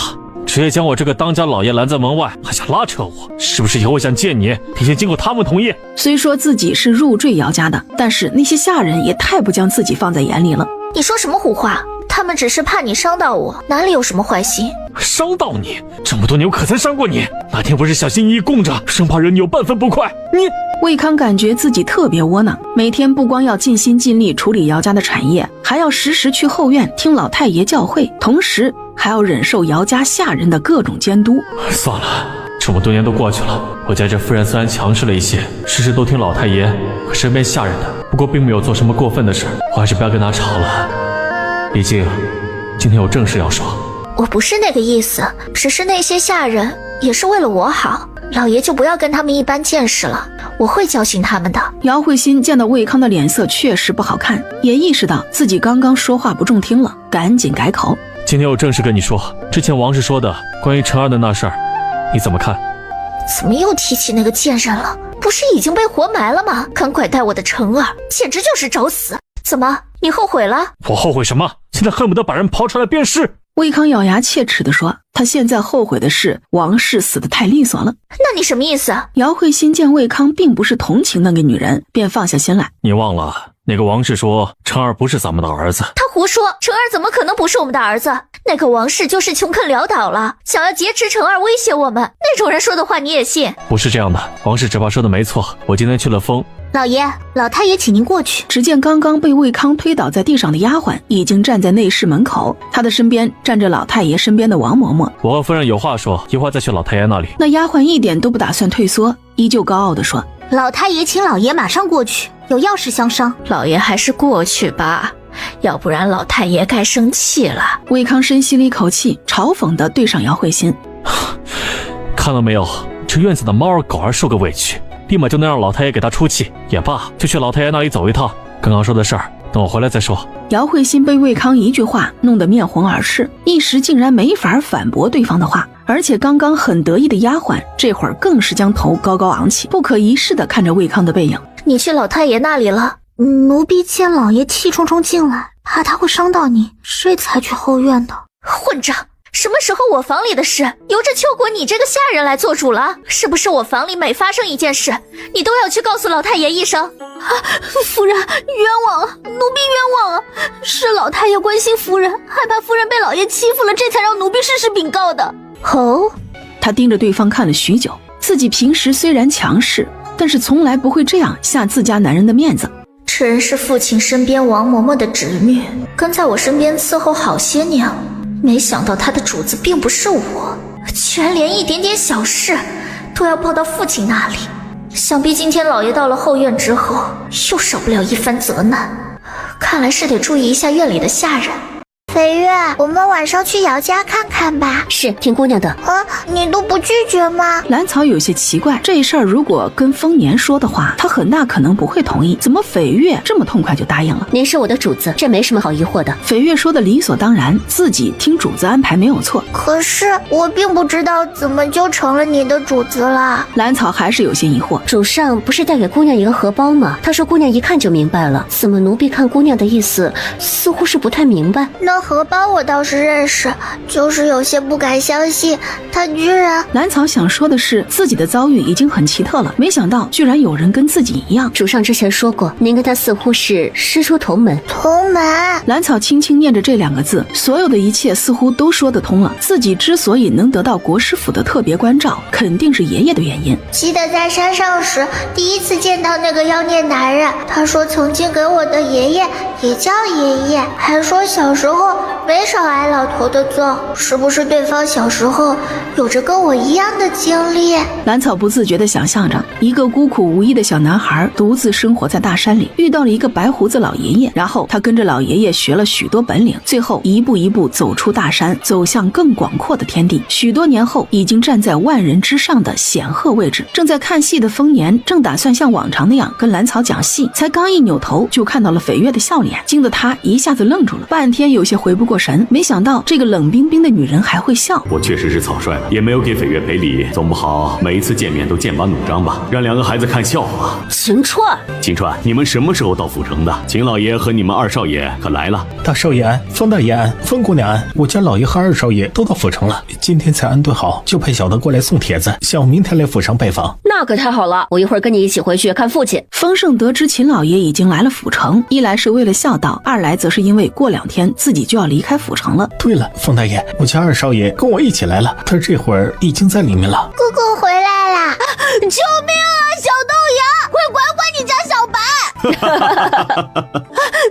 直接将我这个当家老爷拦在门外，还想拉扯我，是不是以后想见你，得先经过他们同意？虽说自己是入赘姚家的，但是那些下人也太不将自己放在眼里了。你说什么胡话？他们只是怕你伤到我，哪里有什么坏心？伤到你？这么多年我可曾伤过你？那天不是小心翼翼供着，生怕惹你有半分不快。你……魏康感觉自己特别窝囊，每天不光要尽心尽力处理姚家的产业，还要时时去后院听老太爷教诲，同时还要忍受姚家下人的各种监督。算了，这么多年都过去了，我家这夫人虽然强势了一些，事事都听老太爷和身边下人的，不过并没有做什么过分的事，我还是不要跟他吵了。毕竟今天有正事要说。我不是那个意思，只是那些下人也是为了我好，老爷就不要跟他们一般见识了，我会教训他们的。姚慧欣见到魏康的脸色确实不好看，也意识到自己刚刚说话不中听了，赶紧改口。今天有正事跟你说，之前王氏说的关于陈二的那事儿，你怎么看？怎么又提起那个贱人了？不是已经被活埋了吗？敢拐带我的陈二，简直就是找死！怎么，你后悔了？我后悔什么？现在恨不得把人刨出来便是。魏康咬牙切齿地说，他现在后悔的是王氏死得太利索了。那你什么意思？姚慧欣见魏康并不是同情那个女人，便放下心来。你忘了那个王氏说陈二不是咱们的儿子？他胡说，陈二怎么可能不是我们的儿子？那个王氏就是穷困潦倒了，想要劫持陈二威胁我们，那种人说的话你也信？不是这样的，王氏只怕说的没错，我今天去了风。老爷，老太爷请您过去。只见刚刚被魏康推倒在地上的丫鬟已经站在内室门口，她的身边站着老太爷身边的王嬷嬷。我和夫人有话说，一会儿再去老太爷那里。那丫鬟一点都不打算退缩，依旧高傲地说，老太爷请老爷马上过去，有要事相商。老爷还是过去吧，要不然老太爷该生气了。魏康深吸了一口气，嘲讽地对上姚慧欣，看到没有，这院子的猫儿狗儿受个委屈，立马就能让老太爷给他出气。也罢，就去老太爷那里走一趟，刚刚说的事儿等我回来再说。姚慧欣被魏康一句话弄得面红耳赤，一时竟然没法反驳对方的话，而且刚刚很得意的丫鬟这会儿更是将头高高昂起，不可一世地看着魏康的背影。你去老太爷那里了？奴婢见老爷气冲冲进来，怕他会伤到你，这才去后院的。混账！什么时候我房里的事由着秋果你这个下人来做主了？是不是我房里每发生一件事，你都要去告诉老太爷一声？夫人冤枉，奴婢冤枉啊！是老太爷关心夫人，害怕夫人被老爷欺负了，这才让奴婢事实禀告的。哦，他盯着对方看了许久，自己平时虽然强势，但是从来不会这样下自家男人的面子。此人是父亲身边王嬷嬷的侄女，跟在我身边伺候好些年，没想到他的主子并不是我，居然连一点点小事都要报到父亲那里。想必今天老爷到了后院之后，又少不了一番责难，看来是得注意一下院里的下人。飞月，我们晚上去姚家看看吧。是，听姑娘的。你都不拒绝吗？兰草有些奇怪，这事儿如果跟丰年说的话，他很大可能不会同意，怎么绯月这么痛快就答应了？您是我的主子，这没什么好疑惑的。绯月说的理所当然，自己听主子安排没有错。可是我并不知道怎么就成了你的主子了。兰草还是有些疑惑，主上不是带给姑娘一个荷包吗？他说姑娘一看就明白了，怎么奴婢看姑娘的意思似乎是不太明白？那荷包我倒是认识，就是有些不敢相信他居然……兰草想说的是，自己的遭遇已经很奇特了，没想到居然有人跟自己一样。主上之前说过，您跟他似乎是师出同门。同门。兰草轻轻念着这两个字，所有的一切似乎都说得通了。自己之所以能得到国师府的特别关照，肯定是爷爷的原因。记得在山上时第一次见到那个妖孽男人，他说曾经给我的爷爷也叫爷爷，还说小时候没少挨老头的揍，是不是对方小时候有着跟我一样的经历？兰草不自觉地想象着，一个孤苦无依的小男孩独自生活在大山里，遇到了一个白胡子老爷爷，然后他跟着老爷爷学了许多本领，最后一步一步走出大山，走向更广阔的天地。许多年后，已经站在万人之上的显赫位置。正在看戏的丰年正打算像往常那样跟兰草讲戏，才刚一扭头就看到了绯月的笑脸，惊得他一下子愣住了，半天有些回不过过神，没想到这个冷冰冰的女人还会笑。我确实是草率了，也没有给斐月赔礼，总不好每一次见面都剑拔弩张吧，让两个孩子看笑话。秦川，秦川，你们什么时候到府城的？秦老爷和你们二少爷可来了？大少爷安，方大爷安，方姑娘安，我家老爷和二少爷都到府城了，今天才安顿好，就派小的过来送帖子，想明天来府上拜访。那可太好了，我一会儿跟你一起回去看父亲。丰盛得知秦老爷已经来了府城，一来是为了孝道，二来则是因为过2天自己就要离开府城了。对了，方大爷，我家二少爷跟我一起来了，他这会儿已经在里面了。哥哥回来啦！救命啊，小豆芽，快管管你家小白！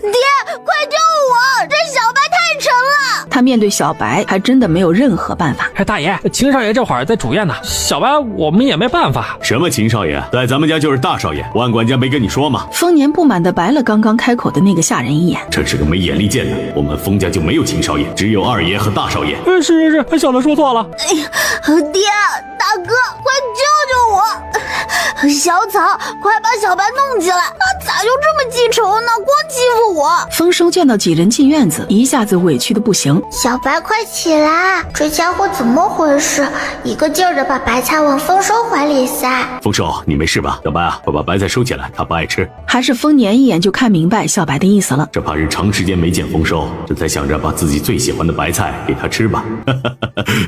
爹，快救我！这小白太沉了。他面对小白还真的没有任何办法。大爷，秦少爷这会儿在主院呢，小白我们也没办法。什么秦少爷，在咱们家就是大少爷，万管家没跟你说吗？丰年不满地白了刚刚开口的那个下人一眼，真是个没眼力见的。我们丰家就没有秦少爷，只有二爷和大少爷。是，小的说错了。哎呀，爹，大哥，快救救我！小草，快把小白弄进来！他咋就这么记仇呢？光欺负我！丰收见到几人进院子，一下子委屈的不行。小白，快起来！这家伙怎么回事？一个劲儿的把白菜往丰收怀里塞。丰收，你没事吧？小白啊，快把白菜收起来，他不爱吃。还是丰年一眼就看明白小白的意思了。这怕是长时间没见丰收，这才想着把自己最喜欢的白菜给他吃吧。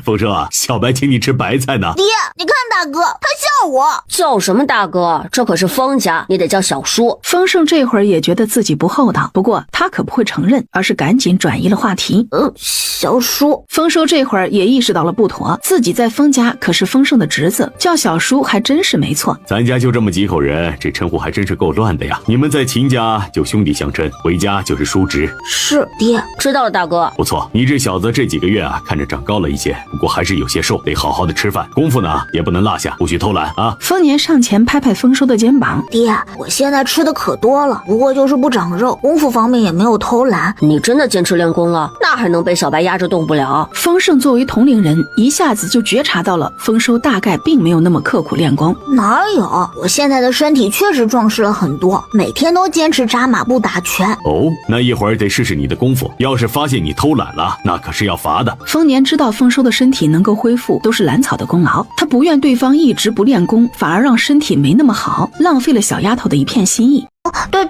丰收啊，小白请你吃白菜呢。爹，你看大哥，他笑我。叫什么大哥？这可是丰家，你得叫小叔。丰盛这会儿也觉得自己不厚道，不过他可不会承认，而是赶紧转移了话题。小叔。丰收这会儿也意识到了不妥，自己在丰家可是丰盛的侄子，叫小叔还真是没错。咱家就这么几口人，这称呼还真是够乱的呀。你们在秦家就兄弟相称，回家就是叔侄。是爹，知道了，大哥。不错，你这小子这几个月啊，看着长高了一些，不过还是有些瘦，得好好的吃饭，功夫呢也不能落下，不许偷懒啊。丰年上前拍拍丰收的肩膀，爹，我现在吃的可多了，不过就是不长肉，功夫方面也没有偷懒。你真的坚持练功了，那还能被小白压着动不了？丰盛作为同龄人，一下子就觉察到了丰收大概并没有那么刻苦练功。哪有，我现在的身体确实壮实了很多，每天都坚持扎马步打拳。哦，那一会儿得试试你的功夫，要是发现你偷懒了，那可是要罚的。丰年知道丰收的身体能够恢复都是兰草的功劳，他不愿对方一直不练功，反而让身体没那么好，浪费了小丫头的一片心意。对，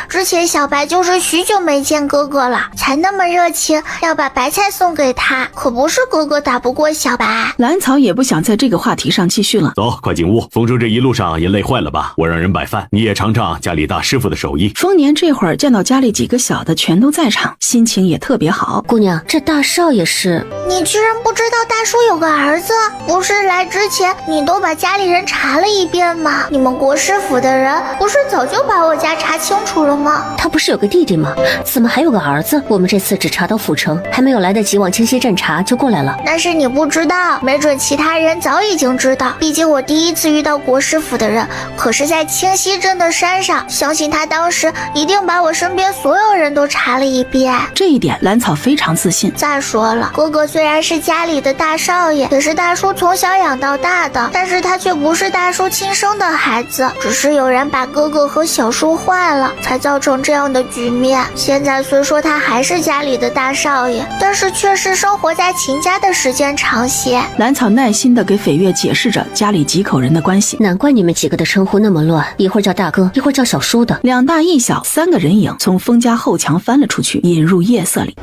之前小白就是许久没见哥哥了，才那么热情，要把白菜送给他，可不是哥哥打不过小白。兰草也不想在这个话题上继续了。走，快进屋。丰收这一路上也累坏了吧？我让人摆饭，你也尝尝家里大师傅的手艺。丰年这会儿见到家里几个小的全都在场，心情也特别好。姑娘，这大少爷是……你居然不知道大叔有个儿子？不是来之前你都把家里人查了一遍吗？你们国师府的人不是早就把我家查清楚了吗？他不是有个弟弟吗？怎么还有个儿子？我们这次只查到府城，还没有来得及往清溪镇查就过来了。但是你不知道，没准其他人早已经知道。毕竟我第一次遇到国师府的人，可是在清溪镇的山上，相信他当时一定把我身边所有人都查了一遍。这一点兰草非常自信。再说了，哥哥虽然是家里的大少爷，也是大叔从小养到大的，但是他却不是大叔亲生的孩子，只是有人把哥哥和小叔坏了，才造成这样的局面。现在虽说他还是家里的大少爷，但是却是生活在秦家的时间长些。兰草耐心地给斐月解释着家里几口人的关系。难怪你们几个的称呼那么乱，一会儿叫大哥，一会儿叫小叔的。两大一小3个人影从封家后墙翻了出去，引入夜色里。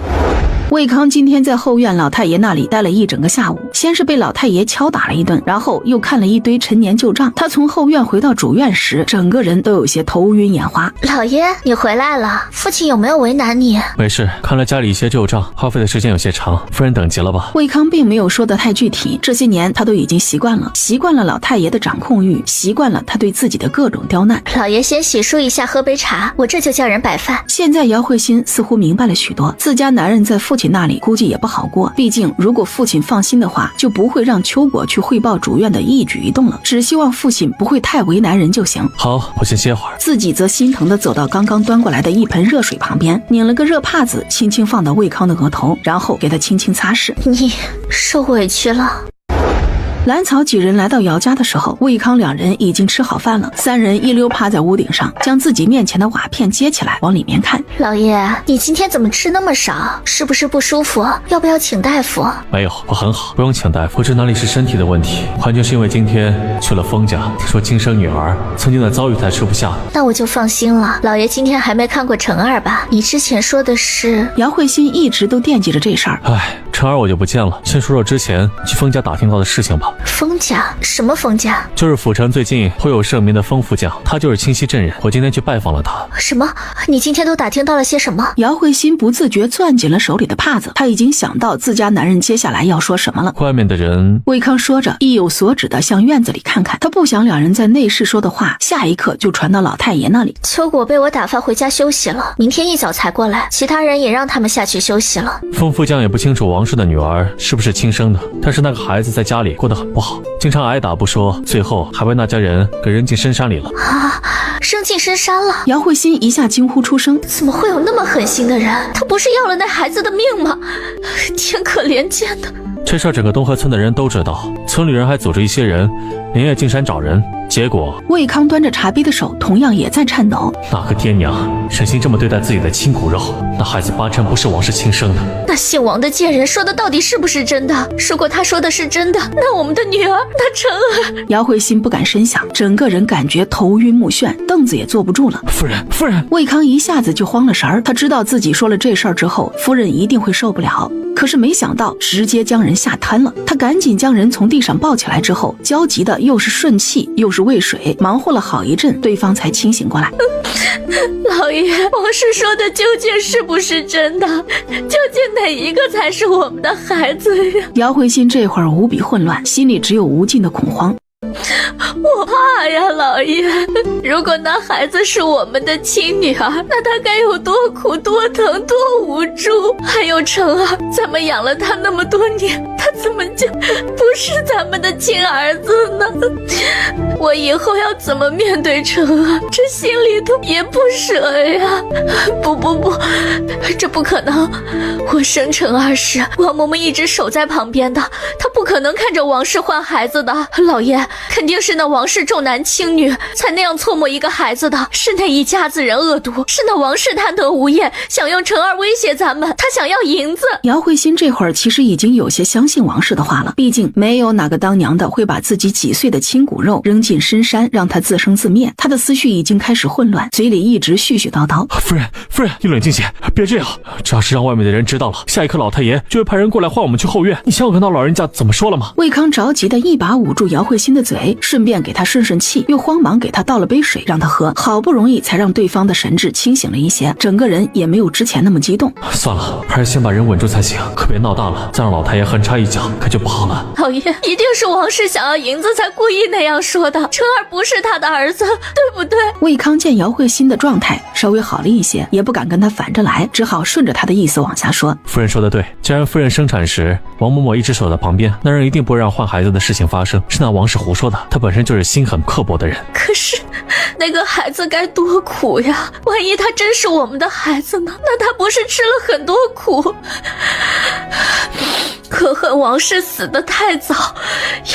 魏康今天在后院老太爷那里待了一整个下午，先是被老太爷敲打了一顿，然后又看了一堆陈年旧账。他从后院回到主院时，整个人都有些头晕眼花。老爷，你回来了，父亲有没有为难你？没事，看了家里一些旧账，耗费的时间有些长，夫人等急了吧？魏康并没有说得太具体，这些年他都已经习惯了老太爷的掌控欲，习惯了他对自己的各种刁难。老爷先洗漱一下，喝杯茶，我这就叫人摆饭。现在姚慧欣似乎明白了许多，自家男人在父亲那里估计也不好过，毕竟如果父亲放心的话，就不会让秋果去汇报主院的一举一动了，只希望父亲不会太为难人就行。好，我先歇会儿。自己则心疼地走到刚刚端过来的一盆热水旁边，拧了个热帕子，轻轻放到魏康的额头，然后给他轻轻擦拭。你受委屈了。兰草几人来到姚家的时候，魏康两人已经吃好饭了，三人一溜趴在屋顶上，将自己面前的瓦片接起来往里面看。老爷，你今天怎么吃那么少？是不是不舒服？要不要请大夫？没有，我很好，不用请大夫。不知哪里是身体的问题，完全是因为今天去了封家，听说亲生女儿曾经的遭遇才吃不下。那我就放心了。老爷今天还没看过程儿吧？你之前说的是……姚慧欣一直都惦记着这事儿。哎，程儿我就不见了，先说说之前去封家打听到的事情吧。封家？什么封家？就是府城最近颇有盛名的封副将，他就是清溪镇人。我今天去拜访了他。什么？你今天都打听到了些什么？姚慧欣不自觉攥紧了手里的帕子，她已经想到自家男人接下来要说什么了。外面的人……魏康说着，意有所指的向院子里看看，他不想两人在内室说的话，下一刻就传到老太爷那里。秋果被我打发回家休息了，明天一早才过来，其他人也让他们下去休息了。封副将也不清楚王氏的女儿是不是亲生的，但是那个孩子在家里过得很不好，经常挨打不说，最后还被那家人给扔进深山里了。啊，扔进深山了！姚慧欣一下惊呼出声，怎么会有那么狠心的人？他不是要了那孩子的命吗？天可怜见的。这事儿整个东河村的人都知道，村里人还组织一些人连夜进山找人，结果魏康端着茶杯的手同样也在颤抖。那个爹娘忍心这么对待自己的亲骨肉，那孩子八成不是王氏亲生的。那姓王的贱人说的到底是不是真的？如果他说的是真的，那我们的女儿，那程儿……姚慧欣不敢深想，整个人感觉头晕目眩，凳子也坐不住了。夫人，夫人！魏康一下子就慌了神儿，他知道自己说了这事儿之后，夫人一定会受不了。可是没想到直接将人吓瘫了，他赶紧将人从地上抱起来之后，焦急的又是顺气又是喂水，忙活了好一阵，对方才清醒过来。老爷，王氏说的究竟是不是真的？究竟哪一个才是我们的孩子呀？姚慧欣这会儿无比混乱，心里只有无尽的恐慌。我怕呀，老爷！如果那孩子是我们的亲女儿，那她该有多苦、多疼、多无助。还有程儿，咱们养了她那么多年，她怎么就不是咱们的亲儿子呢？我以后要怎么面对程儿？这心里头也不舍呀！不，这不可能！我生程儿时，王嬷嬷一直守在旁边的，她不可能看着王氏换孩子的。老爷，肯定是那王氏重男轻女，才那样错摸一个孩子的，是那一家子人恶毒，是那王氏贪得无厌，想用程儿威胁咱们，他想要银子。姚慧欣这会儿其实已经有些相信王氏的话了，毕竟没有哪个当娘的会把自己几岁的亲骨肉扔进深山，让他自生自灭。他的思绪已经开始混乱，嘴里一直絮絮叨叨。夫人，你冷静些，别这样，这要是让外面的人知道了，下一刻老太爷就会派人过来换我们去后院。你想我跟那老人家怎么说了吗？魏康着急的一把捂住姚慧欣的嘴，顺便给他顺气，又慌忙给他倒了杯水让他喝，好不容易才让对方的神志清醒了一些，整个人也没有之前那么激动。算了，还是先把人稳住才行，可别闹大了，再让老太爷横插一脚，可就不好了。老爷，一定是王氏想要银子才故意那样说的，程儿不是他的儿子，对不对？魏康见姚慧欣的状态稍微好了一些，也不敢跟他反着来，只好顺着他的意思往下说。夫人说的对，既然夫人生产时王嬷嬷一直守在旁边，那人一定不会让换孩子的事情发生，是那王氏胡说的，他本身就是心狠刻薄的人。可是那个孩子该多苦呀，万一他真是我们的孩子呢？那他不是吃了很多苦？可恨王氏死得太早，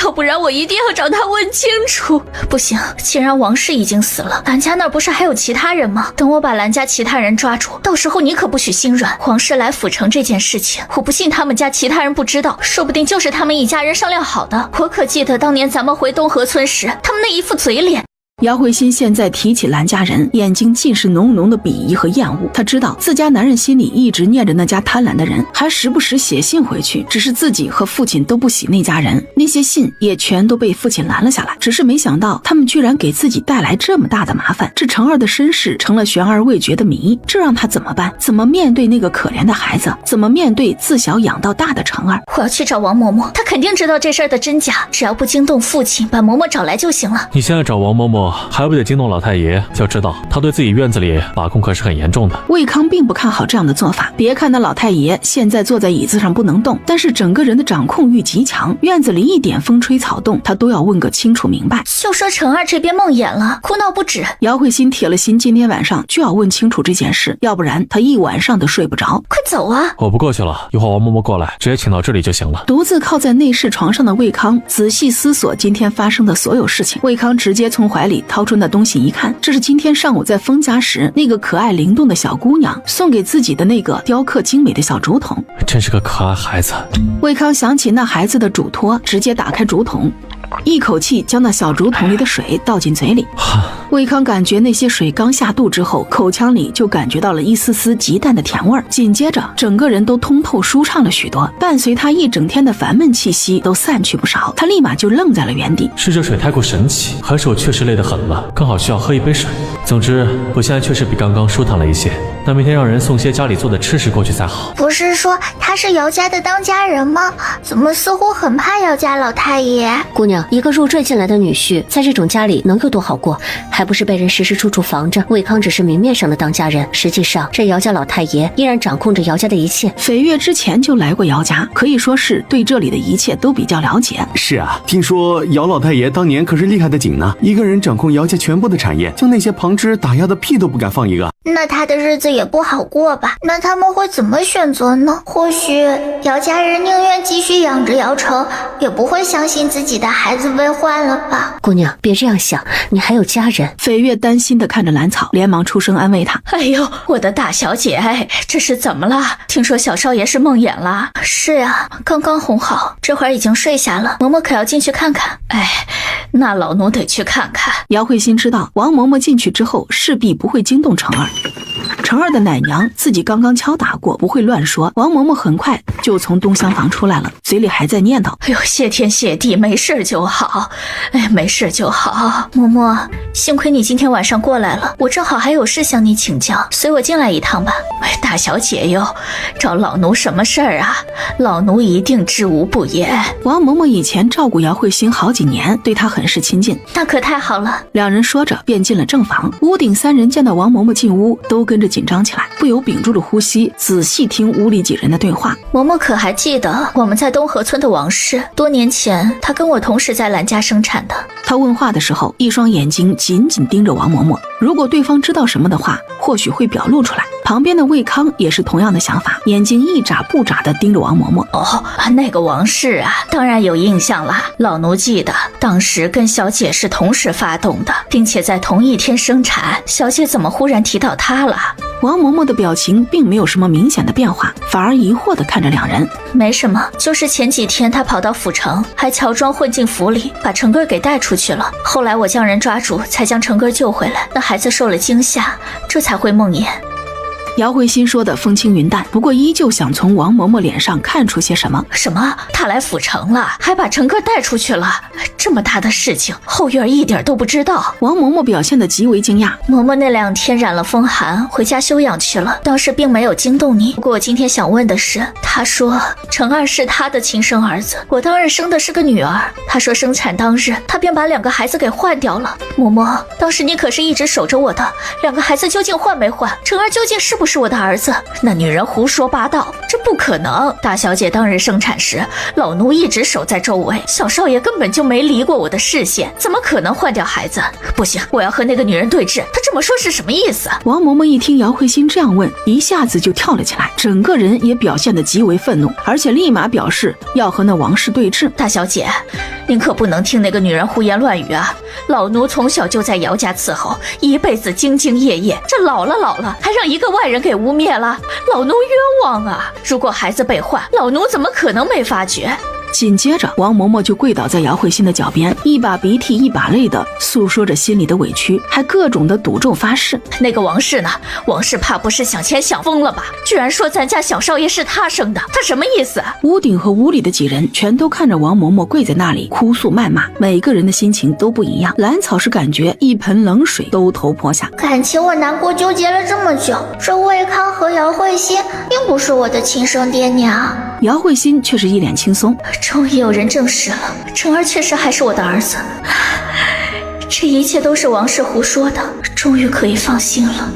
要不然我一定要找他问清楚。不行，既然王氏已经死了，兰家那儿不是还有其他人吗？等我把兰家其他人抓住，到时候你可不许心软。王氏来府城这件事情，我不信他们家其他人不知道，说不定就是他们一家人商量好的。我可记得当年咱们回东河村时，他们那一副嘴脸。姚慧欣现在提起兰家人，眼睛尽是浓浓的鄙夷和厌恶。她知道自家男人心里一直念着那家贪婪的人，还时不时写信回去，只是自己和父亲都不喜那家人，那些信也全都被父亲拦了下来。只是没想到他们居然给自己带来这么大的麻烦，这程儿的身世成了悬而未决的谜，这让他怎么办？怎么面对那个可怜的孩子？怎么面对自小养到大的程儿？我要去找王嬷嬷，她肯定知道这事儿的真假，只要不惊动父亲，把嬷嬷找来就行了。你现在找王嬷嬷过还不得惊动老太爷，要知道他对自己院子里把控可是很严重的。魏康并不看好这样的做法，别看那老太爷现在坐在椅子上不能动，但是整个人的掌控欲极强，院子里一点风吹草动他都要问个清楚明白。就说陈二这边梦魇了，哭闹不止。姚慧欣铁了心今天晚上就要问清楚这件事，要不然他一晚上都睡不着。快走啊！我不过去了，一会儿王嬷嬷过来，直接请到这里就行了。独自靠在内室床上的魏康仔细思索今天发生的所有事情。魏康直接从怀里掏出那东西一看，这是今天上午在封家时那个可爱灵动的小姑娘送给自己的那个雕刻精美的小竹筒。真是个可爱孩子。魏康想起那孩子的嘱托，直接打开竹筒，一口气将那小竹筒里的水倒进嘴里。魏康感觉那些水刚下肚之后，口腔里就感觉到了一丝丝极淡的甜味儿，紧接着整个人都通透舒畅了许多，伴随他一整天的烦闷气息都散去不少。他立马就愣在了原地，是这水太过神奇，还是我确实累得很了，刚好需要喝一杯水。总之我现在确实比刚刚舒坦了一些，那明天让人送些家里做的吃食过去才好。不是说他是姚家的当家人吗？怎么似乎很怕姚家老太爷？姑娘，一个入赘进来的女婿，在这种家里能有多好过？还不是被人时时处处防着。魏康只是明面上的当家人，实际上这姚家老太爷依然掌控着姚家的一切。绯月之前就来过姚家，可以说是对这里的一切都比较了解。是啊，听说姚老太爷当年可是厉害的紧呢，一个人掌控姚家全部的产业，将那些旁支打压的屁都不敢放一个。那他的日子也不好过吧？那他们会怎么选择呢？或许姚家人宁愿继续养着姚成，也不会相信自己的孩子被换了吧？姑娘，别这样想，你还有家人。绯月担心地看着兰草，连忙出声安慰她。哎呦，我的大小姐，这是怎么了？听说小少爷是梦魇了？是啊，刚刚哄好，这会儿已经睡下了。嬷嬷可要进去看看。那老奴得去看看。姚慧欣知道王嬷嬷进去之后势必不会惊动成儿，成儿的奶娘自己刚刚敲打过，不会乱说。王嬷嬷很快就从东厢房出来了，嘴里还在念叨：哎呦，谢天谢地，没事就好，没事就好。嬷嬷，幸亏你今天晚上过来了，我正好还有事向你请教，随我进来一趟吧。大小姐哟，找老奴什么事儿啊？老奴一定知无不言。王嬷嬷以前照顾姚慧欣好几年，对她很是亲近。那可太好了。两人说着便进了正房。屋顶三人见到王嬷嬷进屋，都跟着紧张起来，不由屏住了呼吸，仔细听屋里几人的对话。嬷嬷可还记得我们在东河村的往事？多年前，她跟我同时在兰家生产的。她问话的时候，一双眼睛紧紧盯着王嬷嬷，如果对方知道什么的话，或许会表露出来。旁边的魏康也是同样的想法，眼睛一眨不眨地盯着王嬷嬷。那个王氏啊，当然有印象啦。老奴记得当时跟小姐是同时发动的，并且在同一天生产。小姐怎么忽然提到她了？王嬷嬷的表情并没有什么明显的变化，反而疑惑地看着两人。没什么，就是前几天她跑到府城，还乔装混进府里，把成根给带出去了。后来我将人抓住，才将成根救回来。那孩子受了惊吓，这才会梦魇。姚慧欣说的风轻云淡，不过依旧想从王嬷嬷脸上看出些什么。什么？他来府城了，还把成哥带出去了？这么大的事情，后院一点都不知道。王嬷嬷表现得极为惊讶。嬷嬷那2天染了风寒，回家休养去了，当时并没有惊动你。不过我今天想问的是，她说成儿是她的亲生儿子，我当日生的是个女儿。她说生产当日，她便把2个孩子给换掉了。嬷嬷，当时你可是一直守着我的，2个孩子究竟换没换？成儿究竟是不是我的儿子？那女人胡说八道，这不可能。大小姐当日生产时，老奴一直守在周围，小少爷根本就没离过我的视线，怎么可能换掉孩子？不行，我要和那个女人对峙。她这么说是什么意思？王嬷嬷一听姚慧欣这样问，一下子就跳了起来，整个人也表现得极为愤怒，而且立马表示要和那王氏对峙。大小姐，您可不能听那个女人胡言乱语啊！老奴从小就在姚家伺候，一辈子兢兢业业，这老了还让一个外人给污蔑了，老奴冤枉啊！如果孩子被换，老奴怎么可能没发觉？紧接着，王嬷嬷就跪倒在姚慧欣的脚边，一把鼻涕一把泪的诉说着心里的委屈，还各种的赌咒发誓。那个王氏呢？王氏怕不是想钱想疯了吧？居然说咱家小少爷是他生的，他什么意思？屋顶和屋里的几人全都看着王嬷嬷跪在那里哭诉谩骂，每个人的心情都不一样。兰草是感觉一盆冷水兜头泼下，感情我难过纠结了这么久，这魏康和姚慧欣并不是我的亲生爹娘。姚慧欣却是一脸轻松。终于有人证实了，成儿确实还是我的儿子。这一切都是王氏胡说的，终于可以放心了。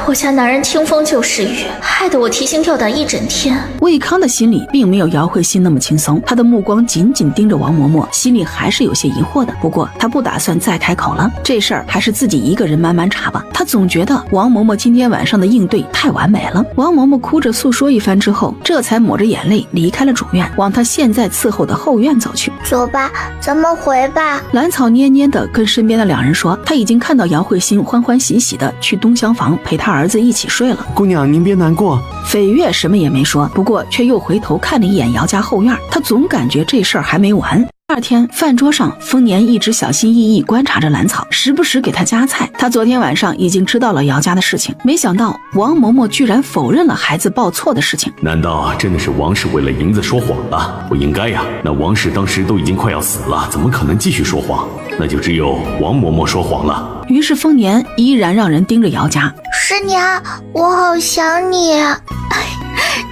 我家男人听风就是雨，害得我提心吊胆一整天。魏康的心里并没有姚慧欣那么轻松，他的目光紧紧盯着王嬷嬷，心里还是有些疑惑的。不过他不打算再开口了，这事儿还是自己一个人慢慢查吧。他总觉得王嬷嬷今天晚上的应对太完美了。王嬷嬷哭着诉说一番之后，这才抹着眼泪离开了主院，往他现在伺候的后院走去。走吧，咱们回吧。兰草捏捏的跟身边的两人说，他已经看到姚慧欣欢欢喜喜的去东厢房陪他儿子一起睡了。姑娘您别难过。绯月什么也没说，不过却又回头看了一眼姚家后院，他总感觉这事儿还没完。第二天饭桌上，丰年一直小心翼翼观察着兰草，时不时给他夹菜。他昨天晚上已经知道了姚家的事情，没想到王嬷嬷居然否认了孩子报错的事情。难道真的是王氏为了银子说谎了？不应该呀，那王氏当时都已经快要死了，怎么可能继续说谎？那就只有王嬷嬷说谎了。于是丰年依然让人盯着姚家。师娘，我好想你。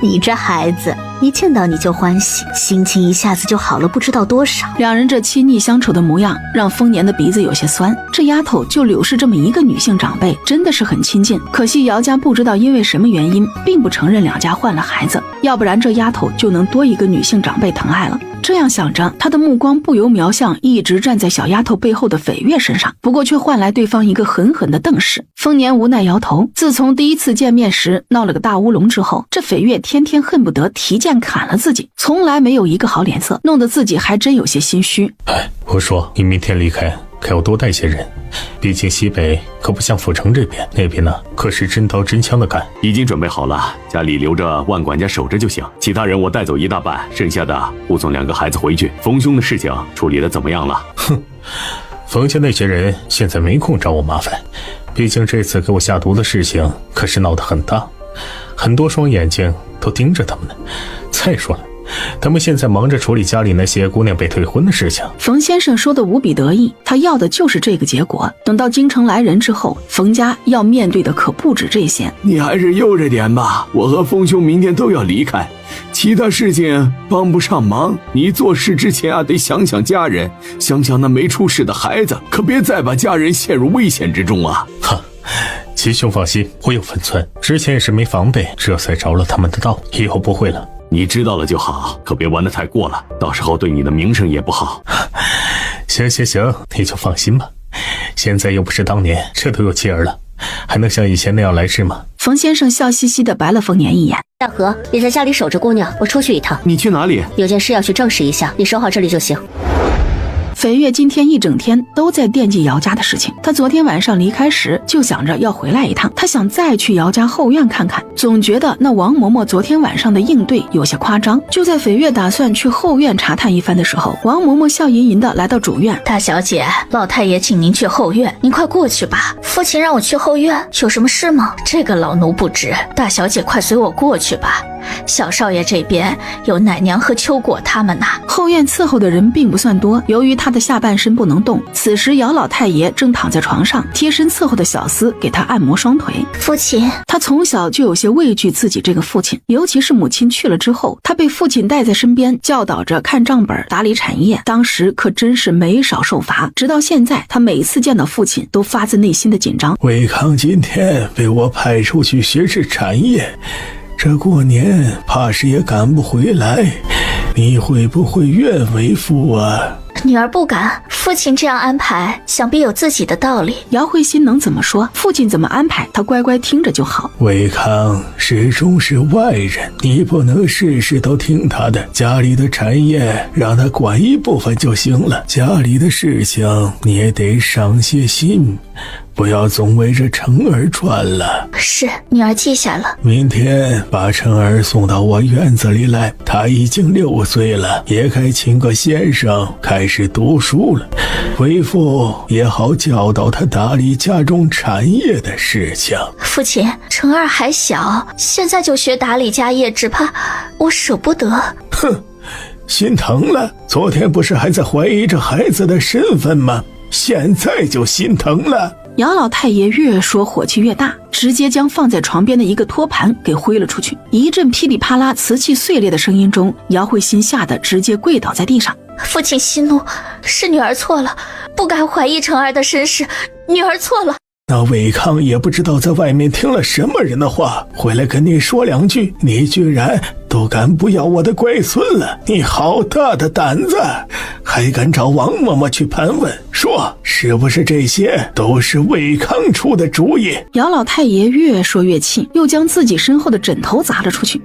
你这孩子，一见到你就欢喜，心情一下子就好了不知道多少。两人这亲昵相处的模样让丰年的鼻子有些酸，这丫头就柳氏这么一个女性长辈真的是很亲近。可惜姚家不知道因为什么原因并不承认两家换了孩子，要不然这丫头就能多一个女性长辈疼爱了。这样想着，他的目光不由瞄向一直站在小丫头背后的绯月身上，不过却换来对方一个狠狠的瞪视。丰年无奈摇头，自从第一次见面时闹了个大乌龙之后，这绯月天天恨不得提剑砍了自己，从来没有一个好脸色，弄得自己还真有些心虚。我说你明天离开可要多带些人，毕竟西北可不像府城这边，那边呢可是真刀真枪的干。已经准备好了，家里留着万管家守着就行，其他人我带走一大半，剩下的护送两个孩子回去。冯兄的事情处理的怎么样了？哼，冯家那些人现在没空找我麻烦，毕竟这次给我下毒的事情可是闹得很大，很多双眼睛都盯着他们呢。再说了，他们现在忙着处理家里那些姑娘被退婚的事情。冯先生说的无比得意，他要的就是这个结果。等到京城来人之后，冯家要面对的可不止这些。你还是悠着点吧，我和冯兄明天都要离开，其他事情帮不上忙。你做事之前啊，得想想家人，想想那没出事的孩子，可别再把家人陷入危险之中啊！哈，齐兄放心，我有分寸，之前也是没防备，这才着了他们的道，以后不会了。你知道了就好，可别玩得太过了，到时候对你的名声也不好。行，你就放心吧，现在又不是当年，这都有妻儿了，还能像以前那样来事吗？冯先生笑嘻嘻地白了丰年一眼。大河，你在家里守着姑娘，我出去一趟。你去哪里？有件事要去证实一下，你守好这里就行。绯月今天一整天都在惦记姚家的事情，他昨天晚上离开时就想着要回来一趟，他想再去姚家后院看看，总觉得那王嬷嬷昨天晚上的应对有些夸张。就在绯月打算去后院查探一番的时候，王嬷嬷笑吟吟的来到主院。大小姐，老太爷请您去后院，您快过去吧。父亲让我去后院，有什么事吗？这个老奴不知，大小姐快随我过去吧。小少爷这边有奶娘和秋果他们呢。后院伺候的人并不算多，由于他的下半身不能动，此时姚老太爷正躺在床上，贴身伺候的小厮给他按摩双腿。父亲，他从小就有些畏惧自己这个父亲，尤其是母亲去了之后，他被父亲带在身边，教导着看账本、打理产业，当时可真是没少受罚。直到现在，他每次见到父亲都发自内心的紧张。魏康今天被我派出去巡视产业，这过年怕是也赶不回来，你会不会怨为父啊？女儿不敢，父亲这样安排想必有自己的道理。姚慧欣能怎么说？父亲怎么安排，他乖乖听着就好。魏康始终是外人，你不能事事都听他的，家里的产业让他管一部分就行了，家里的事情你也得上些心，不要总围着成儿转了。是，女儿记下了。明天把成儿送到我院子里来，他已经6岁了，也该请个先生开始读书了，为父也好教导他打理家中产业的事情。父亲，成儿还小，现在就学打理家业，只怕我舍不得。哼，心疼了？昨天不是还在怀疑这孩子的身份吗？现在就心疼了？姚老太爷越说火气越大，直接将放在床边的一个托盘给挥了出去。一阵噼里啪啦瓷器碎裂的声音中，姚慧欣吓得直接跪倒在地上。父亲息怒，是女儿错了，不该怀疑成儿的身世，女儿错了。那魏康也不知道在外面听了什么人的话，回来跟你说2句，你居然都敢不要我的乖孙了，你好大的胆子，还敢找王嬷嬷去盘问，说是不是这些都是魏康出的主意？姚老太爷越说越气，又将自己身后的枕头砸了出去，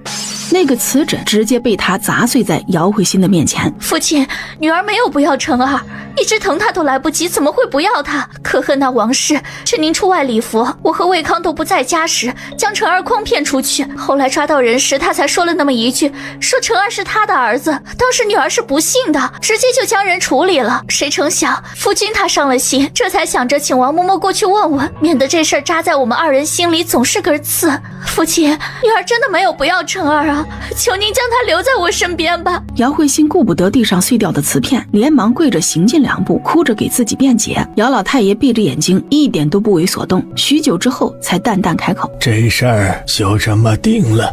那个瓷枕直接被他砸碎在姚慧欣的面前。父亲，女儿没有不要成儿，一直疼她都来不及，怎么会不要她？可恨那王氏，趁您出外礼服，我和魏康都不在家时，将成儿诓骗出去，后来抓到人时，他才说了那么一句，说成儿是他的儿子。当时女儿是不信的，直接就将人处理了。谁成想夫君他伤了心，这才想着请王嬷嬷过去问问，免得这事儿扎在我们2人心里总是根刺。父亲，女儿真的没有不要成儿啊，求您将她留在我身边吧。姚慧欣顾不得地上碎掉的瓷片，连忙跪着行进2步，哭着给自己辩解。姚老太爷闭着眼睛，一点都不为所动，许久之后才淡淡开口：这事儿就这么定了，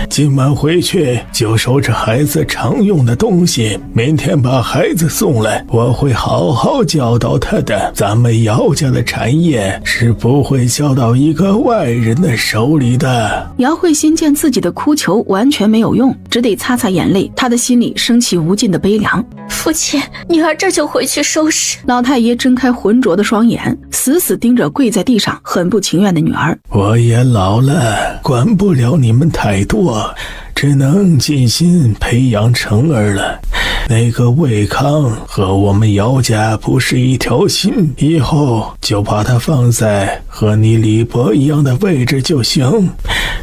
今晚回去就收拾孩子常用的东西，明天把孩子送来，我会好好教导他的。咱们姚家的产业是不会交到一个外人的手里的。姚慧欣见自己的哭求完全没有用，只得擦擦眼泪，她的心里升起无尽的悲凉。父亲，女儿这就回去收拾。老太爷睁开浑浊的双眼，死死盯着跪在地上很不情愿的女儿。我也老了，管不了你们太多，只能尽心培养成儿了。那个魏康和我们姚家不是一条心，以后就把他放在和你李伯一样的位置就行，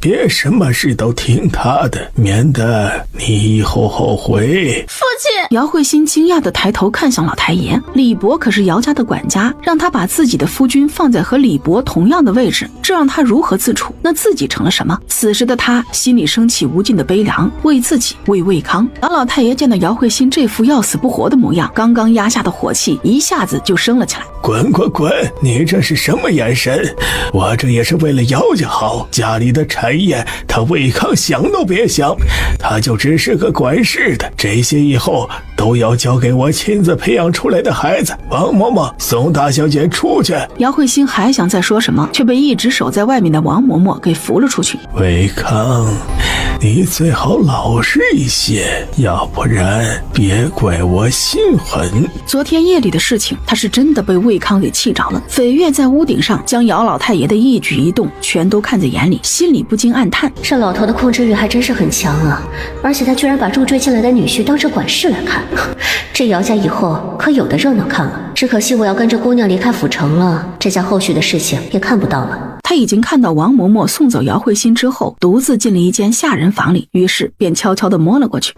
别什么事都听他的，免得你以后后悔。父亲！姚慧欣惊讶地抬头看向老太爷，李伯可是姚家的管家，让他把自己的夫君放在和李伯同样的位置，这让他如何自处？那自己成了什么？此时的他心里升起无尽的悲凉，为自己，为魏康。老太爷见到姚慧欣这副要死不活的模样，刚刚压下的火气一下子就升了起来。滚滚滚！你这是什么眼神？我这也是为了姚家好，家里的产业他魏康想都别想，他就只是个管事的，这些以后都要交给我亲自培养出来的孩子。王嬷嬷，送大小姐出去。姚慧欣还想再说什么，却被一直守在外面的王嬷嬷给扶了出去。魏康，你最好老实一些，要不然别怪我心狠。昨天夜里的事情，他是真的被魏康给气着了。绯月在屋顶上将姚老太爷的一举一动全都看在眼里，心里不禁暗叹：这老头的控制欲还真是很强啊！而且他居然把入赘进来的女婿当成管事来看，这姚家以后可有的热闹看了。只可惜我要跟着姑娘离开府城了，这家后续的事情也看不到了。他已经看到王嬷嬷送走姚慧欣之后，独自进了一间下人房里，于是便悄悄地摸了过去。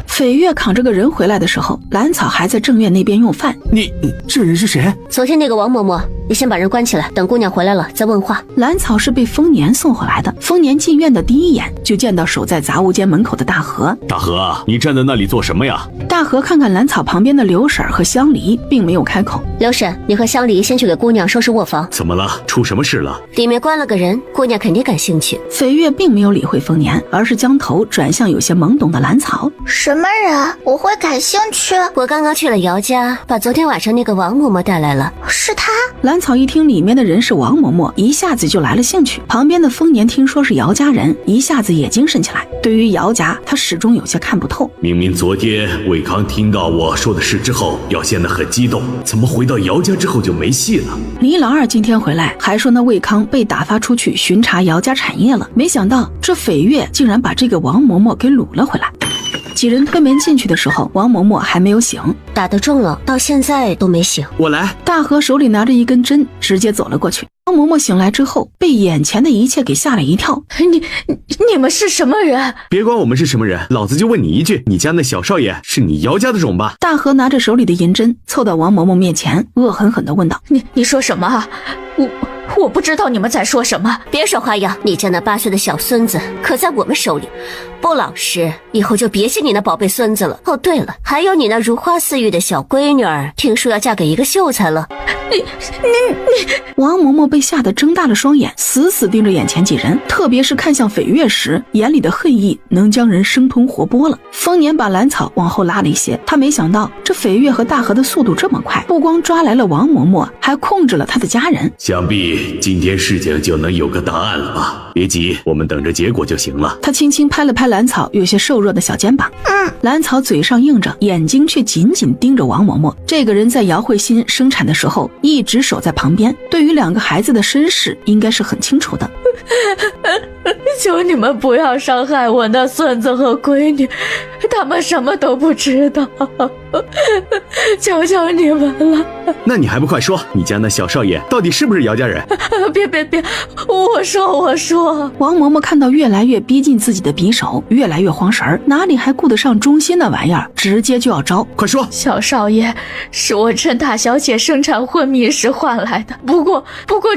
绯月扛着个人回来的时候，兰草还在正院那边用饭。你这人是谁？昨天那个王嬷嬷，你先把人关起来，等姑娘回来了再问话。兰草是被丰年送回来的，丰年进院的第一眼就见到守在杂物间门口的大河。大河，你站在那里做什么呀？大河看看兰草旁边的刘婶和香梨，并没有开口。刘婶，你和香梨先去给姑娘收拾卧房。怎么了？出什么事了？里面关了个人，姑娘肯定感兴趣。绯月并没有理会丰年，而是将头转向有些懵懂的兰草。什么人？我会感兴趣。我刚刚去了姚家，把昨天晚上那个王嬷嬷带来了。是她？兰草一听里面的人是王嬷嬷，一下子就来了兴趣。旁边的丰年听说是姚家人，一下子也精神起来。对于姚家，他始终有些看不透。明明昨天魏康听到我说的事之后，表现得很激动，怎么回到姚家之后就没戏了？李老二今天回来还说那魏康被打发出去巡查姚家产业了，没想到这绯月竟然把这个王嬷嬷给掳了回来。几人推门进去的时候，王嬷嬷还没有醒，打得重了，到现在都没醒。我来。大河手里拿着一根针，直接走了过去。王嬷嬷醒来之后，被眼前的一切给吓了一跳。你们是什么人？别管我们是什么人，老子就问你一句，你家那小少爷是你姚家的种吧？大河拿着手里的银针，凑到王嬷嬷面前，恶狠狠地问道：你说什么啊？我不知道你们在说什么。别耍花样，你家那8岁的小孙子可在我们手里，不老实，以后就别信你那宝贝孙子了。哦，对了，还有你那如花似玉玉的小闺女儿，听说要嫁给一个秀才了。你！王嬷嬷被吓得睁大了双眼，死死盯着眼前几人，特别是看向绯月时，眼里的恨意能将人生吞活剥了。丰年把兰草往后拉了一些，他没想到这绯月和大河的速度这么快，不光抓来了王嬷嬷，还控制了他的家人。想必今天事情就能有个答案了吧？别急，我们等着结果就行了。他轻轻拍了拍兰草有些瘦弱的小肩膀。兰草嘴上应着，眼睛却紧紧盯着王嬷嬷。这个人在姚慧欣生产的时候一直守在旁边，对于2个孩子的身世应该是很清楚的。求你们不要伤害我那孙子和闺女，他们什么都不知道，求求你们了。那你还不快说，你家那小少爷到底是不是姚家人？别，我说。王嬷嬷看到越来越逼近自己的匕首，越来越慌神，哪里还顾得上忠心那玩意儿，直接就要招。快说。小少爷是我趁大小姐生产昏迷时换来的，不过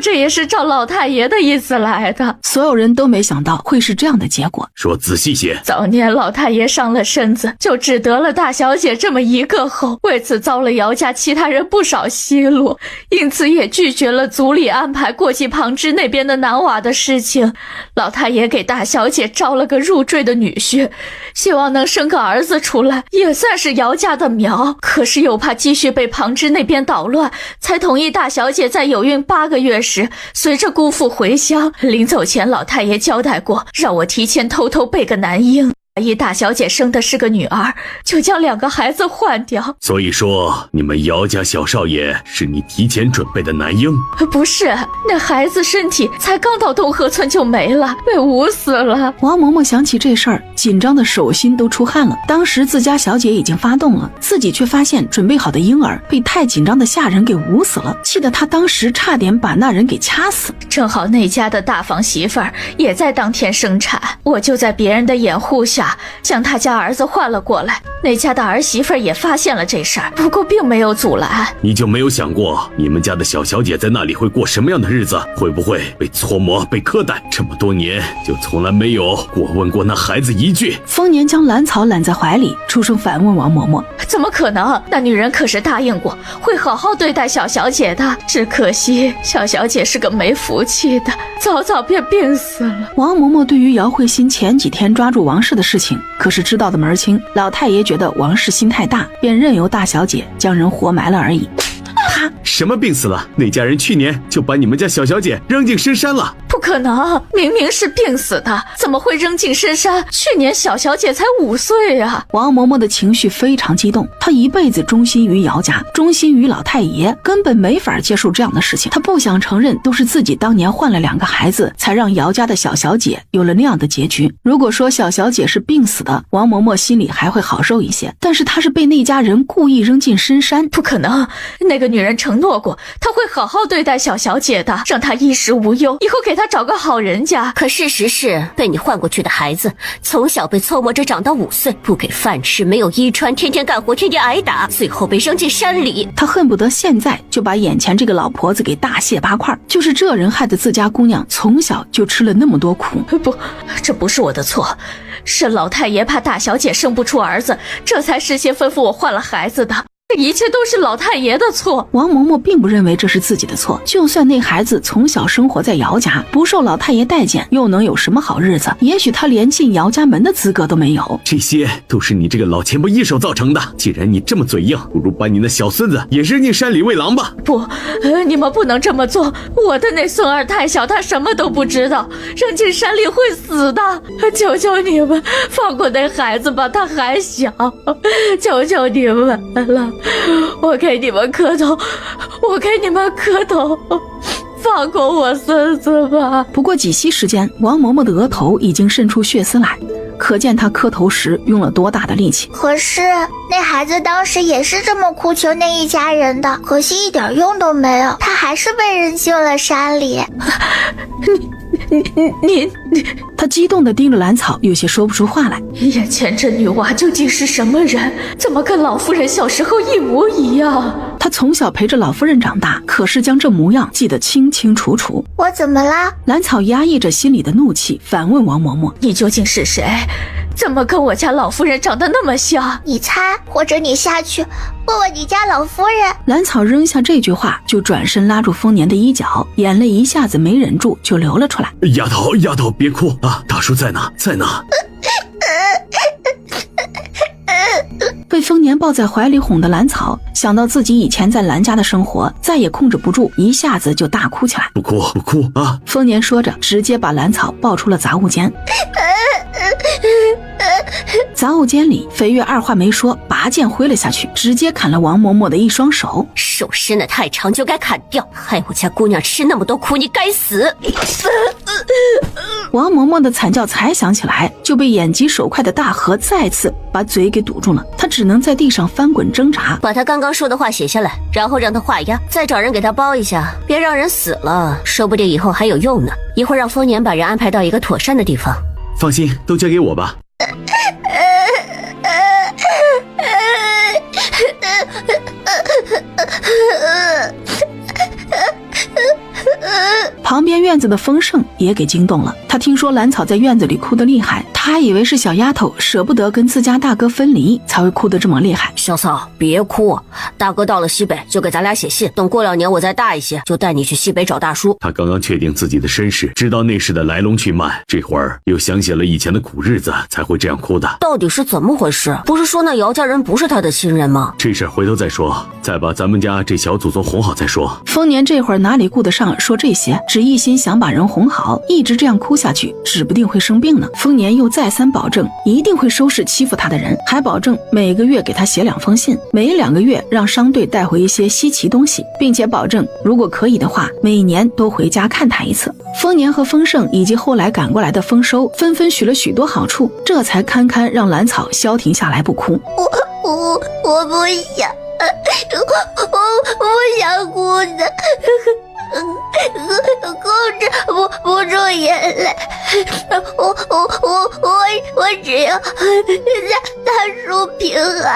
这也是照老太爷的意思来的。所有人都没想到会是这样的结果。说仔细些。早年老太爷伤了身子，就只得了大小姐这么一个后，为此遭了姚家其他人不少奚落，因此也拒绝了族里安排过继旁支那边的男娃的事情。老太爷给大小姐招了个入赘的女婿，希望能生个儿子出来，也算是姚家的苗。可是又怕继续被旁支那边捣乱，才同意大小姐在有孕8个月时随着姑父回乡。临走前老太爷交代过，让我提前偷偷备个男婴，一大小姐生的是个女儿，就将2个孩子换掉。所以说你们姚家小少爷是你提前准备的男婴？不是，那孩子身体才刚到东河村就没了，被捂死了。王嬷嬷想起这事儿，紧张的手心都出汗了。当时自家小姐已经发动了，自己却发现准备好的婴儿被太紧张的下人给捂死了，气得她当时差点把那人给掐死。正好那家的大房媳妇儿也在当天生产，我就在别人的掩护下将他家儿子换了过来。那家的儿媳妇也发现了这事儿，不过并没有阻拦。你就没有想过你们家的小小姐在那里会过什么样的日子？会不会被搓磨、被苛待？这么多年就从来没有过问过那孩子一句。丰年将兰草揽在怀里，出声反问王嬷嬷：怎么可能？那女人可是答应过会好好对待小小姐的，只可惜小小姐是个没福气的，早便病死了。王嬷嬷对于姚慧欣前几天抓住王氏的事情可是知道的门清，老太爷觉得王氏心太大，便任由大小姐将人活埋了而已。啪！什么病死了？那家人去年就把你们家小小姐扔进深山了。不可能，明明是病死的，怎么会扔进深山？去年小小姐才5岁啊！王嬷嬷的情绪非常激动，她一辈子忠心于姚家，忠心于老太爷，根本没法接受这样的事情。她不想承认都是自己当年换了2个孩子，才让姚家的小小姐有了那样的结局。如果说小小姐是病死的，王嬷嬷心里还会好受一些，但是她是被那家人故意扔进深山。不可能，那个女人承诺过她会好好对待小小姐的，让她衣食无忧，以后给她找个好人家。可事实是，被你换过去的孩子从小被搓磨着长到5岁，不给饭吃，没有衣穿，天天干活，天天挨打，最后被扔进山里。他恨不得现在就把眼前这个老婆子给大卸8块。就是这人害得自家姑娘从小就吃了那么多苦。不，这不是我的错，是老太爷怕大小姐生不出儿子，这才事先吩咐我换了孩子的。这一切都是老太爷的错。王嬷嬷并不认为这是自己的错，就算那孩子从小生活在姚家，不受老太爷待见，又能有什么好日子？也许他连进姚家门的资格都没有。这些都是你这个老前辈一手造成的。既然你这么嘴硬，不如把你那小孙子也扔进山里喂狼吧。不，你们不能这么做。我的那孙儿太小，他什么都不知道，扔进山里会死的。求求你们放过那孩子吧，他还小，求求你们了，我给你们磕头，放过我孙子吧。不过几息时间，王嬷嬷的额头已经渗出血丝来，可见她磕头时用了多大的力气。可是那孩子当时也是这么哭求那一家人的，可惜一点用都没有，他还是被扔进了山里。你，他激动地盯着兰草，有些说不出话来。眼前这女娃究竟是什么人？怎么跟老夫人小时候一模一样？他从小陪着老夫人长大，可是将这模样记得清清楚楚。我怎么了？兰草压抑着心里的怒气，反问王嬷嬷：你究竟是谁？怎么跟我家老夫人长得那么像？你猜，或者你下去问问你家老夫人。兰草扔下这句话，就转身拉住丰年的衣角，眼泪一下子没忍住就流了出来。丫头，丫头，别哭啊！大叔在呢，在呢。被丰年抱在怀里哄的兰草，想到自己以前在兰家的生活，再也控制不住，一下子就大哭起来。不哭，不哭啊！丰年说着，直接把兰草抱出了杂物间。杂物间里，肥月二话没说，拔剑挥了下去，直接砍了王嬷嬷的一双手。手伸得太长就该砍掉，害我家姑娘吃那么多苦，你该死！王嬷嬷的惨叫才响起来，就被眼疾手快的大河再次把嘴给堵住了，她只能在地上翻滚挣扎。把他刚刚说的话写下来，然后让他画押，再找人给他包一下，别让人死了，说不定以后还有用呢。一会儿让丰年把人安排到一个妥善的地方。放心，都交给我吧。旁边院子的丰盛也给惊动了，他听说兰草在院子里哭得厉害，他以为是小丫头舍不得跟自家大哥分离，才会哭得这么厉害。小嫂，别哭，大哥到了西北就给咱俩写信，等过2年我再大一些，就带你去西北找大叔。他刚刚确定自己的身世，知道那事的来龙去脉，这会儿又想起了以前的苦日子，才会这样哭的。到底是怎么回事？不是说那姚家人不是他的亲人吗？这事儿回头再说，再把咱们家这小祖宗哄好再说。丰年这会儿哪里顾得上说这些，只一心想把人哄好，一直这样哭下去，指不定会生病呢。丰年又再三保证一定会收拾欺负他的人，还保证每个月给他写2封信，每2个月让商队带回一些稀奇东西，并且保证如果可以的话，每年都回家看他一次。丰年和丰盛以及后来赶过来的丰收纷纷许了许多好处，这才堪堪让兰草消停下来不哭。我不想，我不想哭的。控制不住眼泪，我只要大叔平安。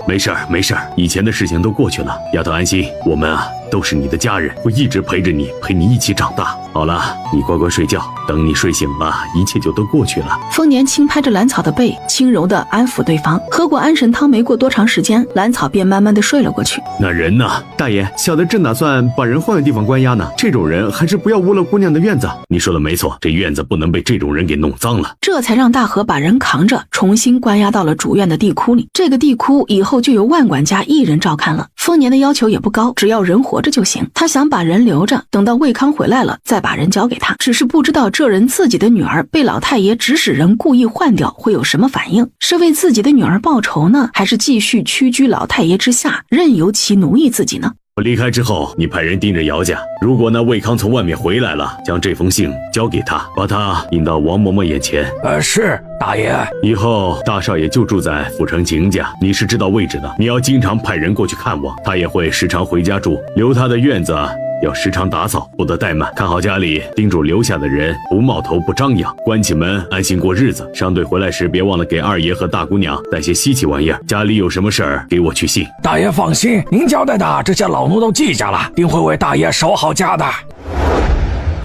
没事儿，没事儿，以前的事情都过去了，丫头安心，我们啊都是你的家人，会一直陪着你，陪你一起长大。好了，你乖乖睡觉，等你睡醒了，一切就都过去了。丰年轻拍着兰草的背，轻柔地安抚对方。喝过安神汤没过多长时间，兰草便慢慢地睡了过去。那人呢？大爷，小的正打算把人换个地方关押呢，这种人还是不要污了姑娘的院子。你说的没错，这院子不能被这种人给弄脏了。这才让大河把人扛着重新关押到了主院的地窟里。这个地窟以后就由万管家一人照看了。丰年的要求也不高，只要人活着就行。他想把人留着，等到魏康回来了再把人交给他。只是不知道这人自己的女儿被老太爷指使人故意换掉会有什么反应，是为自己的女儿报仇呢，还是继续屈居老太爷之下，任由其奴役自己呢？我离开之后，你派人盯着姚家，如果那魏康从外面回来了，将这封信交给他，把他引到王嬷嬷眼前。是大爷。以后大少爷就住在阜成秦家，你是知道位置的，你要经常派人过去看望，他也会时常回家住，留他的院子要时常打扫，不得怠慢，看好家里，叮嘱留下的人不冒头不张扬，关起门安心过日子。商队回来时别忘了给二爷和大姑娘带些稀奇玩意儿，家里有什么事儿给我去信。大爷放心，您交代的这些老奴都记下了，定会为大爷守好家的。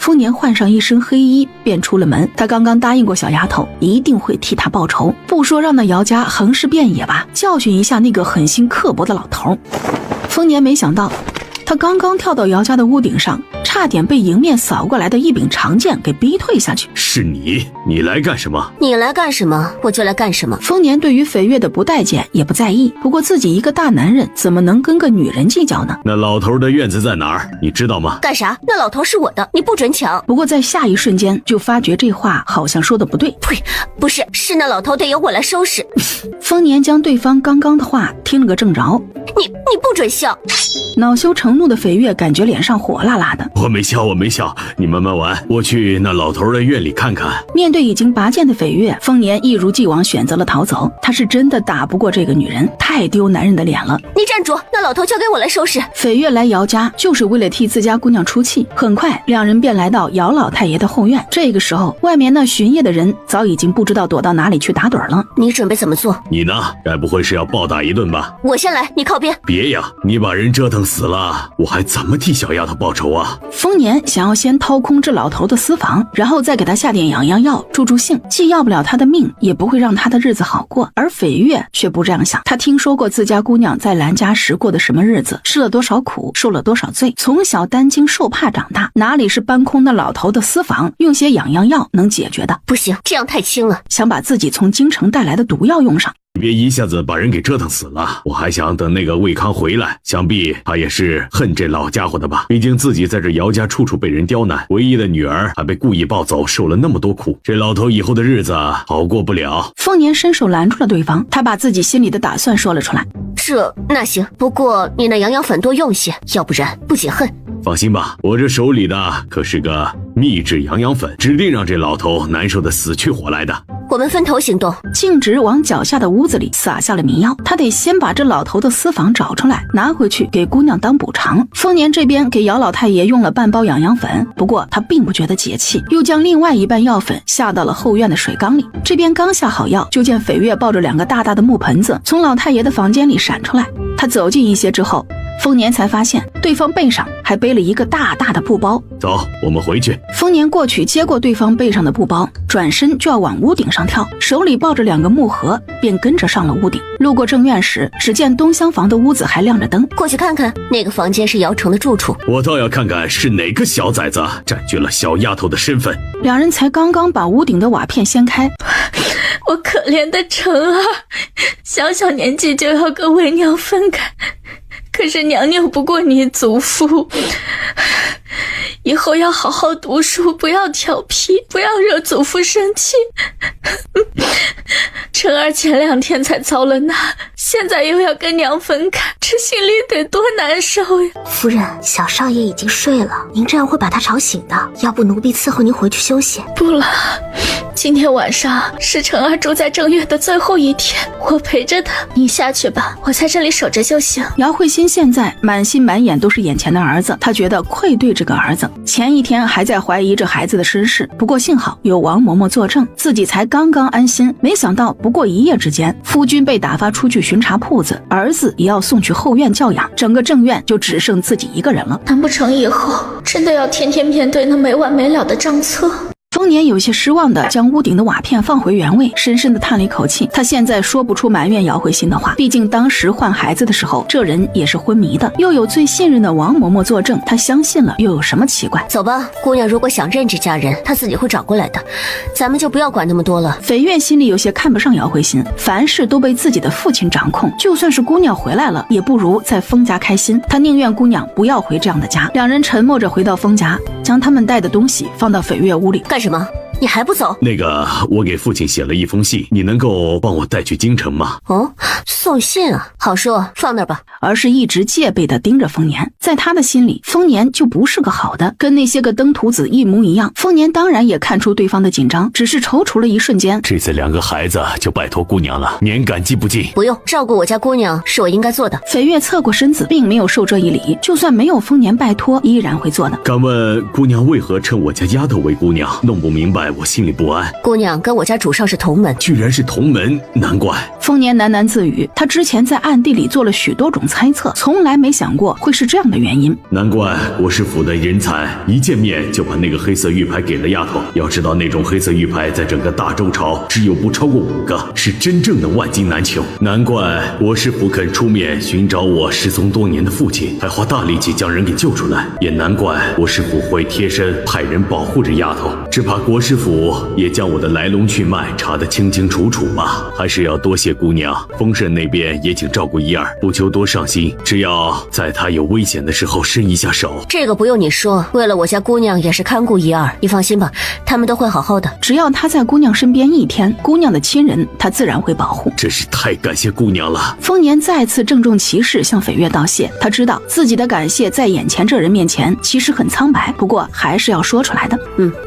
丰年换上一身黑衣便出了门，他刚刚答应过小丫头一定会替他报仇，不说让那姚家横尸遍野吧，教训一下那个狠心刻薄的老头。丰年没想到他刚刚跳到姚家的屋顶上，差点被迎面扫过来的一柄长剑给逼退下去。是你来干什么？你来干什么，我就来干什么。丰年对于绯月的不待见也不在意，不过自己一个大男人怎么能跟个女人计较呢？那老头的院子在哪儿？你知道吗？干啥？那老头是我的，你不准抢。不过在下一瞬间就发觉这话好像说的不对。呸，不是，是那老头得由我来收拾。丰年将对方刚刚的话听了个正着。你不准笑。恼羞成怒的绯月感觉脸上火辣辣的。我没笑，你慢慢玩，我去那老头的院里看看。面对已经拔剑的绯月，丰年一如既往选择了逃走。他是真的打不过这个女人，太丢男人的脸了。你站住，那老头交给我来收拾。绯月来姚家就是为了替自家姑娘出气。很快两人便来到姚老太爷的后院。这个时候外面那巡夜的人早已经不知道躲到哪里去打盹了。你准备怎么做？你呢？该不会是要暴打一顿吧？我先来，你靠边。别呀，你把人折腾死了，我还怎么替小丫头报仇啊？丰年想要先掏空这老头的私房，然后再给他下点养养药助助兴，既要不了他的命，也不会让他的日子好过。而翡月却不这样想，他听说过自家姑娘在兰家时过的什么日子，吃了多少苦，受了多少罪，从小担惊受怕长大，哪里是搬空那老头的私房，用些养养药能解决的？不行，这样太轻了。想把自己从京城带来的毒药用上。你别一下子把人给折腾死了，我还想等那个魏康回来，想必他也是恨这老家伙的吧？毕竟自己在这姚家处处被人刁难，唯一的女儿还被故意抱走，受了那么多苦，这老头以后的日子好过不了。丰年伸手拦住了对方，他把自己心里的打算说了出来。那行，不过你那养养粉多用些，要不然不解恨。放心吧，我这手里的可是个秘制养养粉，指定让这老头难受的死去活来的。我们分头行动。径直往脚下的屋子里撒下了迷药，他得先把这老头的私房找出来，拿回去给姑娘当补偿。丰年这边给姚老太爷用了半包养养粉，不过他并不觉得解气，又将另外一半药粉下到了后院的水缸里。这边刚下好药，就见翡月抱着2个大大的木盆子从老太爷的房间里闪出来。他走近一些之后，丰年才发现对方背上还背了一个大大的布包。走，我们回去。丰年过去接过对方背上的布包，转身就要往屋顶上跳，手里抱着2个木盒，便跟着上了屋顶。路过正院时，只见东厢房的屋子还亮着灯，过去看看，那个房间是姚成的住处。我倒要看看是哪个小崽子占据了小丫头的身份。两人才刚刚把屋顶的瓦片掀开，我可怜的成儿，小小年纪就要跟为娘分开，可是娘拗不过你祖父，以后要好好读书，不要调皮，不要惹祖父生气。成儿前2天才遭了难，现在又要跟娘分开，这心里得多难受呀！夫人，小少爷已经睡了，您这样会把他吵醒的，要不奴婢伺候您回去休息。不了，今天晚上是成儿住在正月的最后1天，我陪着他，你下去吧，我在这里守着就行。姚慧欣现在满心满眼都是眼前的儿子，她觉得愧对这个儿子。前1天还在怀疑这孩子的身世，不过幸好有王嬷嬷作证，自己才刚刚安心。没想到不过1夜之间，夫君被打发出去巡查铺子，儿子也要送去后院教养，整个正院就只剩自己一个人了。难不成以后真的要天天面对那没完没了的账册？丰年有些失望地将屋顶的瓦片放回原位，深深地叹了一口气。他现在说不出埋怨姚慧欣的话，毕竟当时换孩子的时候，这人也是昏迷的，又有最信任的王嬷嬷作证，他相信了又有什么奇怪？走吧，姑娘如果想认这家人，她自己会找过来的，咱们就不要管那么多了。翡月心里有些看不上姚慧欣，凡事都被自己的父亲掌控，就算是姑娘回来了，也不如在封家开心。他宁愿姑娘不要回这样的家。两人沉默着回到封家，将他们带的东西放到翡月屋里。干什么？你还不走？那个，我给父亲写了一封信，你能够帮我带去京城吗？哦，送信啊，好说，放那儿吧。而是一直戒备地盯着丰年，在他的心里，丰年就不是个好的，跟那些个登徒子一模一样。丰年当然也看出对方的紧张，只是踌躇了一瞬间。这次2个孩子就拜托姑娘了，年感激不尽。不用，照顾我家姑娘是我应该做的。翡月侧过身子，并没有受这一礼，就算没有丰年拜托，依然会做的。敢问姑娘为何称我家丫头为姑娘？弄不明白，我心里不安。姑娘跟我家主少是同门，居然是同门，难怪。丰年喃喃自语，他之前在暗地里做了许多种猜测，从来没想过会是这样的原因。难怪国师府的人才一见面就把那个黑色玉牌给了丫头。要知道那种黑色玉牌在整个大周朝只有不超过5个，是真正的万金难求。难怪国师府肯出面寻找我失踪多年的父亲，还花大力气将人给救出来。也难怪国师府会贴身派人保护着丫头，只怕国师府也将我的来龙去脉查得清清楚楚吧。还是要多谢姑娘，丰盛那边也请照顾一二，不求多上心，只要在她有危险的时候伸一下手。这个不用你说，为了我家姑娘也是看顾一二，你放心吧，他们都会好好的。只要他在姑娘身边1天，姑娘的亲人他自然会保护。真是太感谢姑娘了。丰年再次郑重其事向翡月道谢，他知道自己的感谢在眼前这人面前其实很苍白，不过还是要说出来的。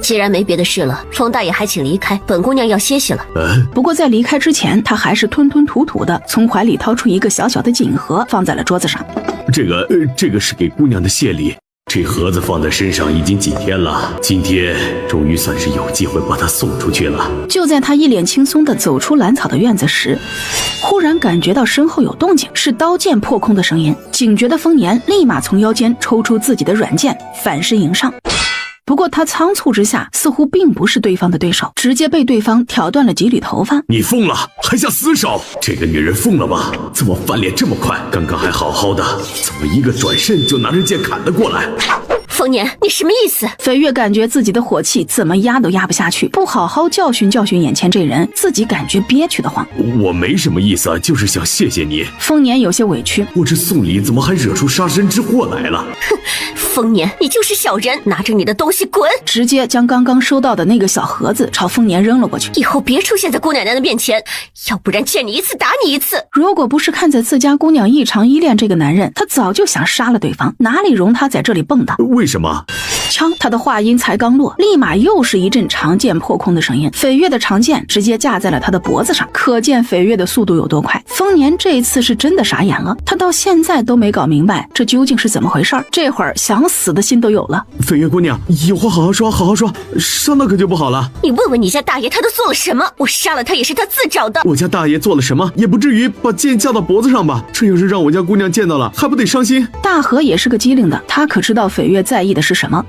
既然没别的事了，丰大爷还请离开，本姑娘要歇息了。不过在离开之前，他还是吞吞吐吐的从怀里掏出一个小小的锦盒，放在了桌子上。这个是给姑娘的谢礼。这盒子放在身上已经几天了，今天终于算是有机会把它送出去了。就在他一脸轻松地走出蓝草的院子时，忽然感觉到身后有动静，是刀剑破空的声音。警觉的丰年立马从腰间抽出自己的软剑，反身迎上。不过他仓促之下似乎并不是对方的对手，直接被对方挑断了几缕头发。你疯了，还下死手？这个女人疯了吧？怎么翻脸这么快？刚刚还好好的，怎么一个转身就拿着剑砍了过来？丰年，你什么意思？绯月感觉自己的火气怎么压都压不下去，不好好教训教训眼前这人，自己感觉憋屈的慌。我没什么意思，就是想谢谢你。丰年有些委屈，我这送礼怎么还惹出杀身之祸来了？哼，丰年，你就是小人，拿着你的东西滚！直接将刚刚收到的那个小盒子朝丰年扔了过去。以后别出现在姑奶奶的面前，要不然见你一次打你一次。如果不是看在自家姑娘异常依恋这个男人，他早就想杀了对方，哪里容他在这里蹦跶？为什么？枪！他的话音才刚落，立马又是一阵长剑破空的声音。绯月的长剑直接架在了他的脖子上，可见绯月的速度有多快。丰年这一次是真的傻眼了，他到现在都没搞明白这究竟是怎么回事，这会儿想死的心都有了。绯月姑娘，有话好好说，好好说，伤到可就不好了。你问问你家大爷，他都做了什么？我杀了他也是他自找的。我家大爷做了什么，也不至于把剑架到脖子上吧？这要是让我家姑娘见到了，还不得伤心？大河也是个机灵的，他可知道绯月在意的是什么。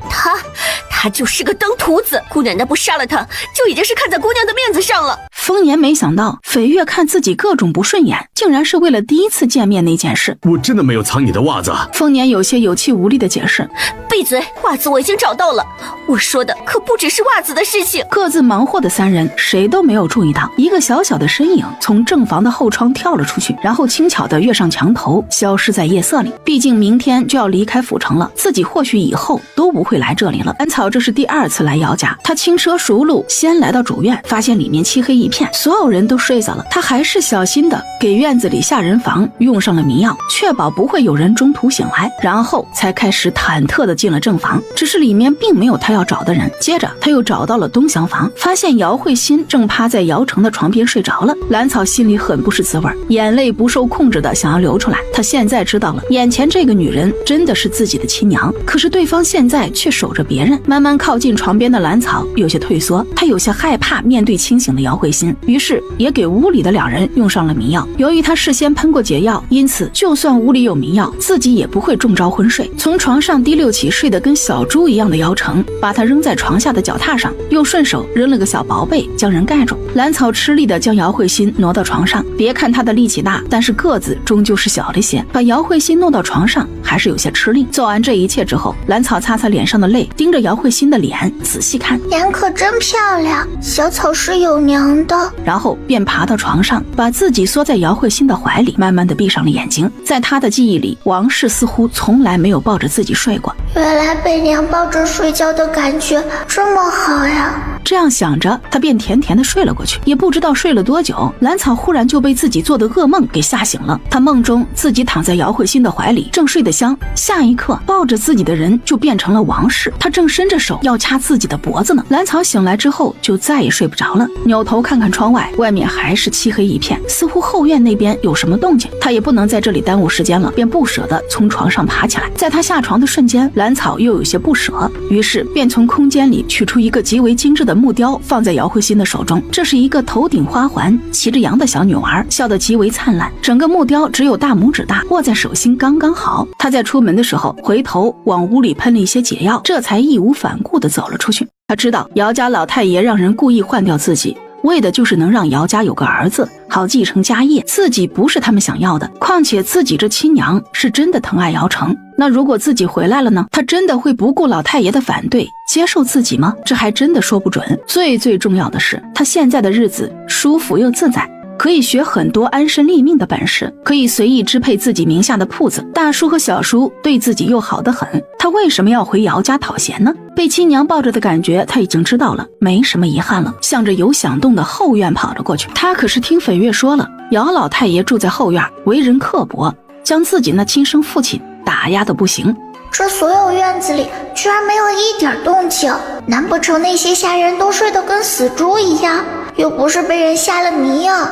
他就是个登徒子，姑奶奶不杀了他，就已经是看在姑娘的面子上了。丰年没想到绯月看自己各种不顺眼，竟然是为了第一次见面那件事。我真的没有藏你的袜子。丰年有些有气无力的解释。闭嘴，袜子我已经找到了，我说的可不只是袜子的事情。各自忙活的三人谁都没有注意到，一个小小的身影从正房的后窗跳了出去，然后轻巧地跃上墙头，消失在夜色里。毕竟明天就要离开府城了，自己或许以后都不会来这里了。安草这是第二次来姚家，他轻车熟路先来到主院，发现里面漆黑一片，所有人都睡下了，他还是小心的给院子里下人房用上了迷药，确保不会有人中途醒来，然后才开始忐忑的进了正房。只是里面并没有他要找的人。接着他又找到了东厢房，发现姚慧欣正趴在姚成的床边睡着了。兰草心里很不是滋味，眼泪不受控制的想要流出来。他现在知道了，眼前这个女人真的是自己的亲娘，可是对方现在却守着别人。慢慢靠近床边的兰草有些退缩，他有些害怕面对清醒的姚慧欣，于是也给屋里的两人用上了迷药。由于他事先喷过解药，因此就算屋里有迷药，自己也不会中招昏睡。从床上滴溜起睡得跟小猪一样的姚成，把他扔在床下的脚踏上，又顺手扔了个小薄被将人盖住。兰草吃力地将姚慧欣挪到床上，别看他的力气大，但是个子终究是小了些，把姚慧欣弄到床上还是有些吃力。做完这一切之后，兰草擦擦脸上的泪，盯着姚慧欣的脸仔细看，娘可真漂亮，小草是有娘的。然后便爬到床上，把自己缩在姚慧欣的怀里，慢慢地闭上了眼睛。在他的记忆里，王氏似乎从来没有抱着自己睡过，原来被娘抱着睡觉的感觉这么好呀。这样想着，他便甜甜地睡了过去。也不知道睡了多久，兰草忽然就被自己做的噩梦给吓醒了。他梦中自己躺在姚慧欣的怀里，正睡得香，下一刻抱着自己的人就变成了王氏，他正伸着手要掐自己的脖子呢。兰草醒来之后就再也睡不着了，扭头看看窗外，外面还是漆黑一片，似乎后院那边有什么动静。他也不能在这里耽误时间了，便不舍得从床上爬起来。在他下床的瞬间，兰草又有些不舍，于是便从空间里取出一个极为精致的木雕，放在姚慧欣的手中。这是一个头顶花环、骑着羊的小女娃，笑得极为灿烂。整个木雕只有大拇指大，握在手心刚刚好。他在出门的时候回头往屋里喷了一些解药，这才义无反顾地走了出去。他知道姚家老太爷让人故意换掉自己，为的就是能让姚家有个儿子，好继承家业。自己不是他们想要的，况且自己这亲娘是真的疼爱姚成。那如果自己回来了呢？他真的会不顾老太爷的反对接受自己吗？这还真的说不准。最重要的是，他现在的日子舒服又自在，可以学很多安身立命的本事，可以随意支配自己名下的铺子。大叔和小叔对自己又好得很，他为什么要回姚家讨嫌呢？被亲娘抱着的感觉他已经知道了，没什么遗憾了，向着有响动的后院跑了过去。他可是听绯月说了，姚老太爷住在后院，为人刻薄，将自己那亲生父亲打压得不行。这所有院子里居然没有一点动静，难不成那些下人都睡得跟死猪一样？又不是被人下了迷药。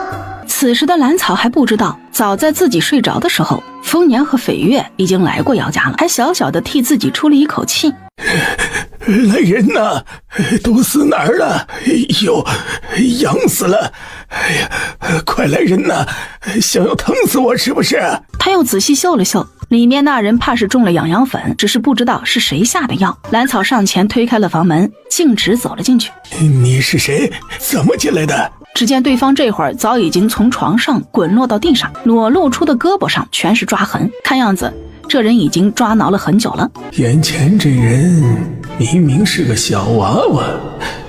此时的兰草还不知道，早在自己睡着的时候，丰年和翡月已经来过姚家了，还小小的替自己出了一口气。来人呐，都死哪儿了？哎呦，痒死了！哎呀，快来人呐，想要疼死我是不是？他又仔细嗅了嗅，里面那人怕是中了痒粉，只是不知道是谁下的药。兰草上前推开了房门，径直走了进去。你是谁？怎么进来的？只见对方这会儿早已经从床上滚落到地上，裸露出的胳膊上全是抓痕，看样子这人已经抓挠了很久了。眼前这人明明是个小娃娃，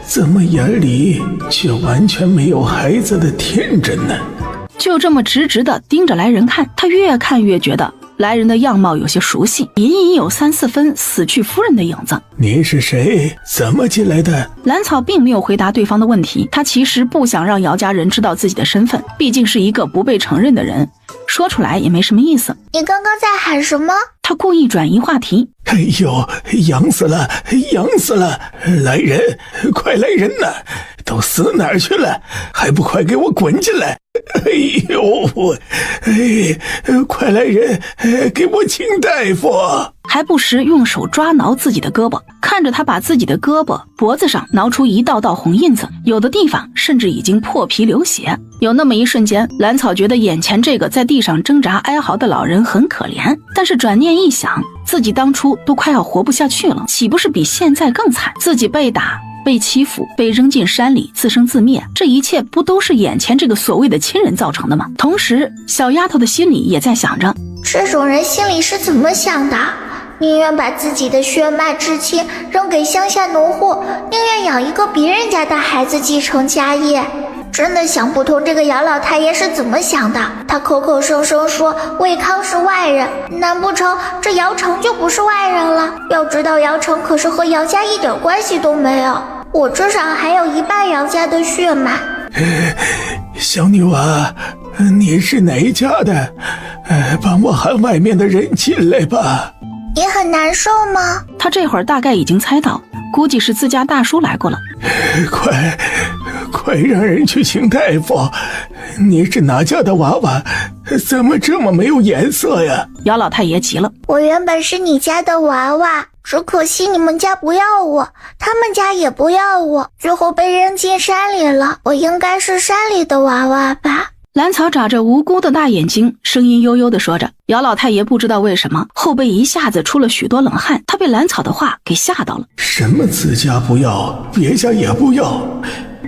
怎么眼里却完全没有孩子的天真呢？就这么直直地盯着来人看，他越看越觉得来人的样貌有些熟悉，隐隐有3、4分死去夫人的影子。你是谁？怎么进来的？兰草并没有回答对方的问题，他其实不想让姚家人知道自己的身份，毕竟是一个不被承认的人，说出来也没什么意思。你刚刚在喊什么？他故意转移话题。哎呦，痒死了，痒死了！来人，快来人呐！都死哪儿去了？还不快给我滚进来！哎呦，快来人，给我请大夫！还不时用手抓挠自己的胳膊，看着他把自己的胳膊脖子上挠出一道道红印子，有的地方甚至已经破皮流血。有那么一瞬间，兰草觉得眼前这个在地上挣扎哀嚎的老人很可怜，但是转念一想，自己当初都快要活不下去了，岂不是比现在更惨？自己被打，被欺负，被扔进山里自生自灭，这一切不都是眼前这个所谓的亲人造成的吗？同时小丫头的心里也在想着，这种人心里是怎么想的？宁愿把自己的血脉至亲扔给乡下农户，宁愿养一个别人家的孩子继承家业。真的想不通这个姚老太爷是怎么想的。他口口声声说魏康是外人，难不成这姚成就不是外人了？要知道姚成可是和姚家一点关系都没有，我这上还有一半姚家的血脉。小女娃，你是哪一家的？帮我喊外面的人进来吧。你很难受吗？他这会儿大概已经猜到，估计是自家大叔来过了。快让人去请大夫！你是哪家的娃娃？怎么这么没有颜色呀？姚老太爷急了，我原本是你家的娃娃，只可惜你们家不要我，他们家也不要我，最后被扔进山里了。我应该是山里的娃娃吧？兰草眨着无辜的大眼睛，声音悠悠地说着。姚老太爷不知道为什么后背一下子出了许多冷汗，他被兰草的话给吓到了。什么自家不要，别家也不要，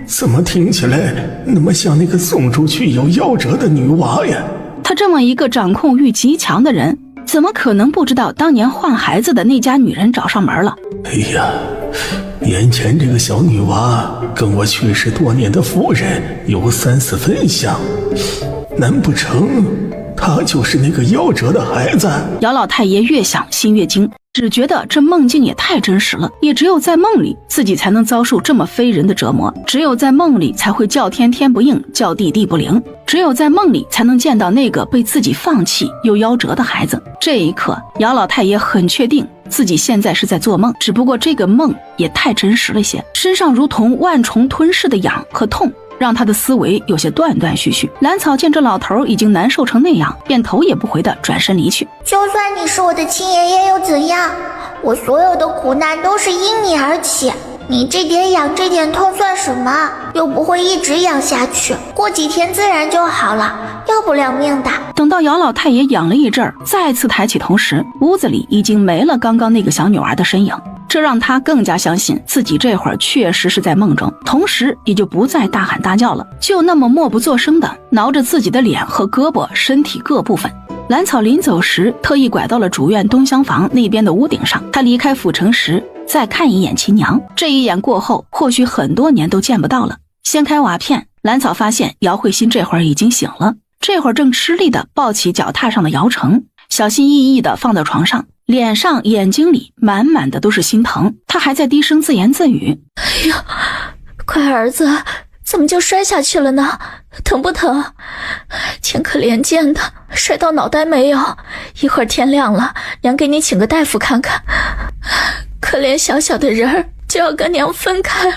怎么听起来那么像那个送出去有夭折的女娃呀？他这么一个掌控欲极强的人，怎么可能不知道当年换孩子的那家女人找上门了？哎呀，眼前这个小女娃跟我去世多年的夫人有3、4分像，难不成她就是那个夭折的孩子？姚老太爷越想心越惊，只觉得这梦境也太真实了，也只有在梦里自己才能遭受这么非人的折磨，只有在梦里才会叫天天不应，叫地地不灵，只有在梦里才能见到那个被自己放弃又夭折的孩子。这一刻，姚老太爷很确定自己现在是在做梦，只不过这个梦也太真实了些，身上如同万虫吞噬的痒和痛，让他的思维有些断断续续。兰草见这老头已经难受成那样，便头也不回地转身离去。就算你是我的亲爷爷又怎样？我所有的苦难都是因你而起，你这点痒这点痛算什么？又不会一直痒下去，过几天自然就好了，要不了命的。等到姚老太爷痒了一阵儿，再次抬起头时，屋子里已经没了刚刚那个小女娃的身影，这让他更加相信自己这会儿确实是在梦中，同时也就不再大喊大叫了，就那么默不作声地挠着自己的脸和胳膊身体各部分。兰草临走时特意拐到了主院东厢房那边的屋顶上，他离开府城时再看一眼秦娘，这一眼过后或许很多年都见不到了。掀开瓦片，兰草发现姚慧欣这会儿已经醒了，这会儿正吃力地抱起脚踏上的姚成，小心翼翼地放到床上，脸上眼睛里满满的都是心疼，他还在低声自言自语：哎呀，乖儿子怎么就摔下去了呢？疼不疼？挺可怜见的，摔到脑袋没有？一会儿天亮了，娘给你请个大夫看看。可怜小小的人儿就要跟娘分开了。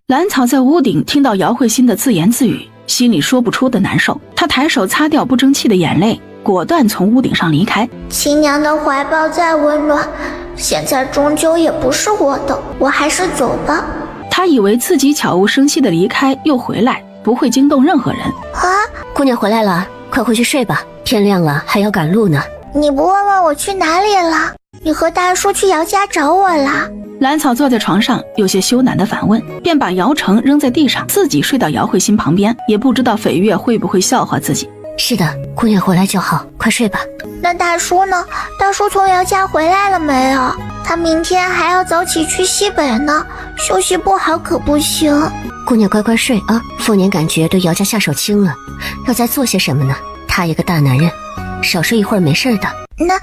兰草在屋顶听到姚慧欣的自言自语，心里说不出的难受。他他抬手擦掉不争气的眼泪，果断从屋顶上离开。亲娘的怀抱再温暖，现在终究也不是我的，我还是走吧。他以为自己悄无声息的离开又回来，不会惊动任何人。姑娘回来了，快回去睡吧，天亮了还要赶路呢。你不问问我去哪里了？你和大叔去姚家找我啦？兰草坐在床上，有些羞赧的反问，便把姚成扔在地上，自己睡到姚慧欣旁边，也不知道绯月会不会笑话自己。是的，姑娘回来就好，快睡吧。那大叔呢？大叔从姚家回来了没有？他明天还要早起去西北呢，休息不好可不行。姑娘乖乖睡啊，凤年感觉对姚家下手轻了，要再做些什么呢？他一个大男人，少睡一会儿没事的。那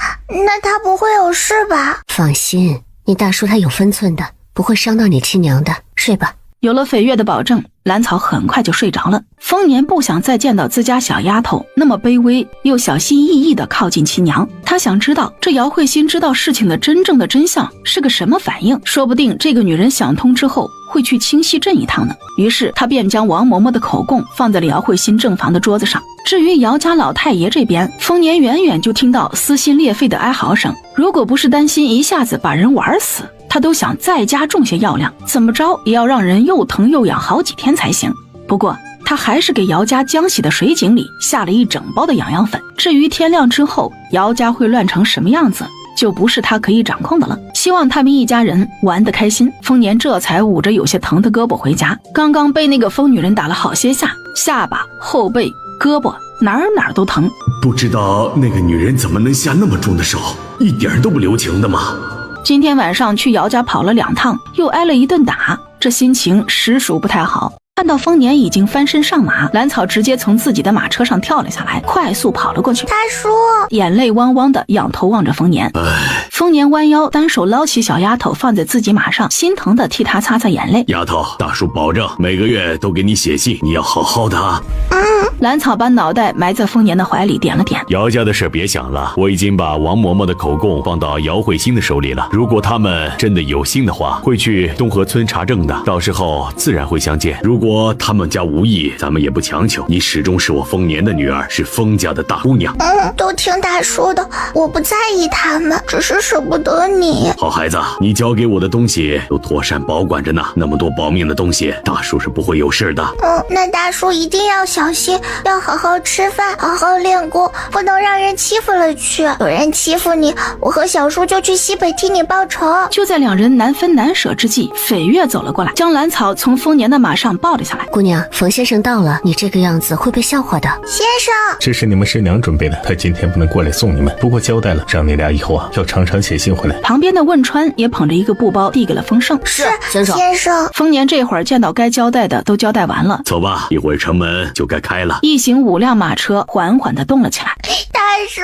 他不会有事吧？放心，你大叔他有分寸的，不会伤到你亲娘的。睡吧。有了绯月的保证，兰草很快就睡着了。丰年不想再见到自家小丫头那么卑微又小心翼翼地靠近亲娘，他想知道这姚慧欣知道事情的真正的真相是个什么反应，说不定这个女人想通之后会去清溪镇一趟呢。于是他便将王嬷嬷的口供放在了姚慧欣正房的桌子上。至于姚家老太爷这边，丰年远远就听到撕心裂肺的哀嚎声，如果不是担心一下子把人玩死，他都想再加重些药量，怎么着也要让人又疼又痒好几天才行。不过他还是给姚家江洗的水井里下了一整包的痒粉。至于天亮之后姚家会乱成什么样子，就不是他可以掌控的了。希望他们一家人玩得开心。丰年这才捂着有些疼的胳膊回家，刚刚被那个疯女人打了好些下，下巴、后背、胳膊哪儿都疼。不知道那个女人怎么能下那么重的手，一点都不留情的嘛。今天晚上去姚家跑了2趟，又挨了一顿打，这心情实属不太好。看到丰年已经翻身上马，兰草直接从自己的马车上跳了下来，快速跑了过去。大叔，眼泪汪汪的仰头望着丰年。丰年弯腰单手捞起小丫头放在自己马上，心疼的替她擦擦眼泪。丫头，大叔保证每个月都给你写信，你要好好的啊。兰草把脑袋埋在丰年的怀里，点了点。姚家的事别想了，我已经把王嬷嬷的口供放到姚慧欣的手里了。如果他们真的有心的话，会去东河村查证的，到时候自然会相见。如果他们家无意，咱们也不强求。你始终是我丰年的女儿，是丰家的大姑娘。都听大叔的，我不在意他们，只是舍不得你。好孩子，你交给我的东西都妥善保管着呢，那么多保命的东西，大叔是不会有事的。那大叔一定要小心，要好好吃饭，好好练功，不能让人欺负了去。有人欺负你，我和小叔就去西北替你报仇。就在两人难分难舍之际，绯月走了过来，将兰草从丰年的马上抱了下来。姑娘，冯先生到了，你这个样子会被笑话的。先生，这是你们师娘准备的，她今天不能过来送你们，不过交代了，让你俩以后要常常写信回来。旁边的汶川也捧着一个布包递给了丰盛。是先生。丰年这会儿见到该交代的都交代完了，走吧，一会儿城门就该开了。一行5辆马车缓缓地动了起来。大叔，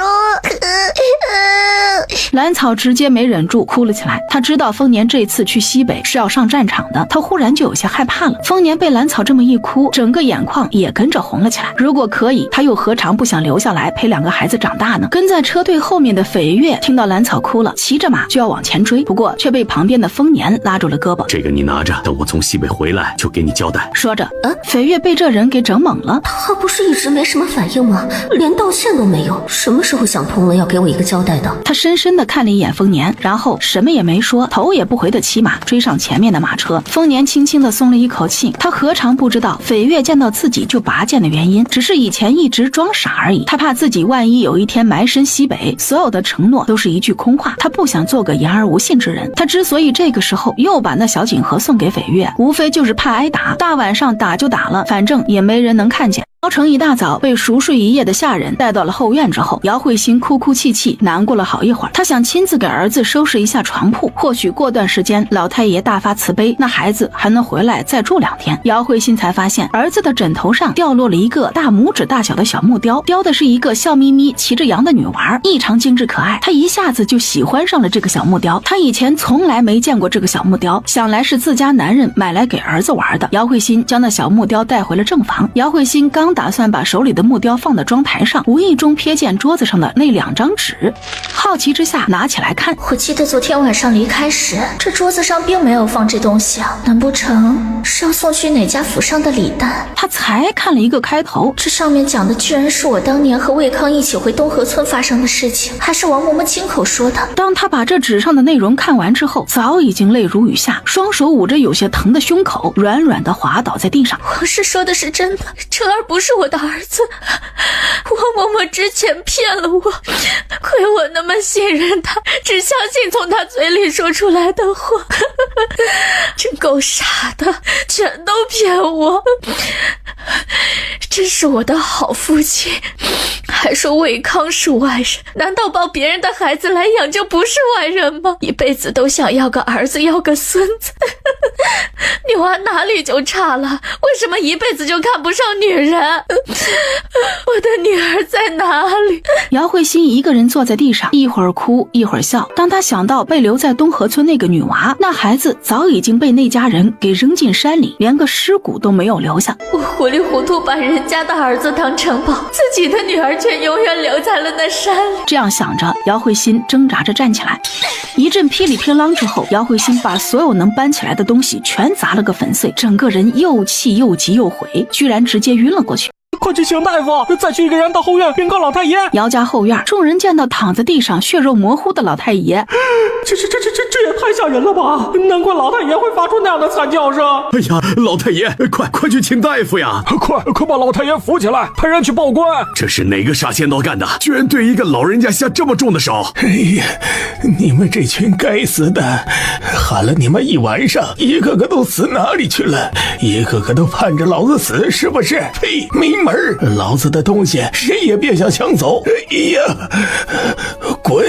兰草直接没忍住哭了起来。他知道丰年这次去西北是要上战场的，他忽然就有些害怕了。丰年被兰草这么一哭，整个眼眶也跟着红了起来。如果可以，他又何尝不想留下来陪2个孩子长大呢？跟在车队后面的绯月听到兰草哭了，骑着马就要往前追，不过却被旁边的丰年拉住了胳膊。这个你拿着，等我从西北回来就给你交代。说着，绯月被这人给整懵了。他不是一直没什么反应吗？连道歉都没有，什么时候想通了要给我一个交代的？他深深地看了一眼丰年，然后什么也没说，头也不回地骑马追上前面的马车。丰年轻轻地松了一口气，他何尝不知道绯月见到自己就拔剑的原因，只是以前一直装傻而已。他怕自己万一有一天埋身西北，所有的承诺都是一句空话，他不想做个言而无信之人。他之所以这个时候又把那小锦盒送给绯月，无非就是怕挨打，大晚上打就打了，反正也没人能看见。姚成一大早被熟睡一夜的下人带到了后院之后，姚慧欣哭哭泣泣，难过了好一会儿。他想亲自给儿子收拾一下床铺，或许过段时间老太爷大发慈悲，那孩子还能回来再住2天。姚慧欣才发现儿子的枕头上掉落了一个大拇指大小的小木雕，雕的是一个笑眯眯骑着羊的女娃，异常精致可爱。他一下子就喜欢上了这个小木雕，他以前从来没见过这个小木雕，想来是自家男人买来给儿子玩的。姚慧欣将那小木雕带回了正房，姚慧欣刚刚打算把手里的木雕放到妆台上，无意中瞥见桌子上的那2张纸，好奇之下拿起来看。我记得昨天晚上离开时，这桌子上并没有放这东西啊，难不成是要送去哪家府上的礼单？他才看了一个开头，这上面讲的居然是我当年和魏康一起回东河村发生的事情，还是王嬷嬷亲口说的。当他把这纸上的内容看完之后，早已经泪如雨下，双手捂着有些疼的胸口，软软的滑倒在地上。王氏说的是真的，晨儿不是我的儿子，王嬷嬷之前骗了我，亏我那么信任他，只相信从他嘴里说出来的话，真够傻的，全都骗我。真是我的好父亲，还说魏康是外人，难道抱别人的孩子来养就不是外人吗？一辈子都想要个儿子，要个孙子。女娃哪里就差了？为什么一辈子就看不上女人？我的女儿在哪里？姚慧欣一个人坐在地上，一会儿哭一会儿笑。当她想到被留在东河村那个女娃，那孩子早已经被那家人给扔进山里，连个尸骨都没有留下。我糊里糊涂把人家的儿子当成宝，自己的女儿却永远留在了那山里。这样想着，姚慧欣挣扎着站起来，一阵噼里噼啷之后，姚慧欣把所有能搬起来的东西全砸了个粉碎，整个人又气又急又悔，居然直接晕了过去。快去请大夫，再去一个人到后院禀告老太爷。姚家后院，众人见到躺在地上血肉模糊的老太爷，这也太吓人了吧！难怪老太爷会发出那样的惨叫声。哎呀，老太爷，快去请大夫呀！快把老太爷扶起来，派人去报官。这是哪个傻仙道干的？居然对一个老人家下这么重的手！哎呀，你们这群该死的，喊了你们一晚上，一个个都死哪里去了？一个个都盼着老子死，是不是？呸，没门！老子的东西谁也别想抢走！哎呀，滚！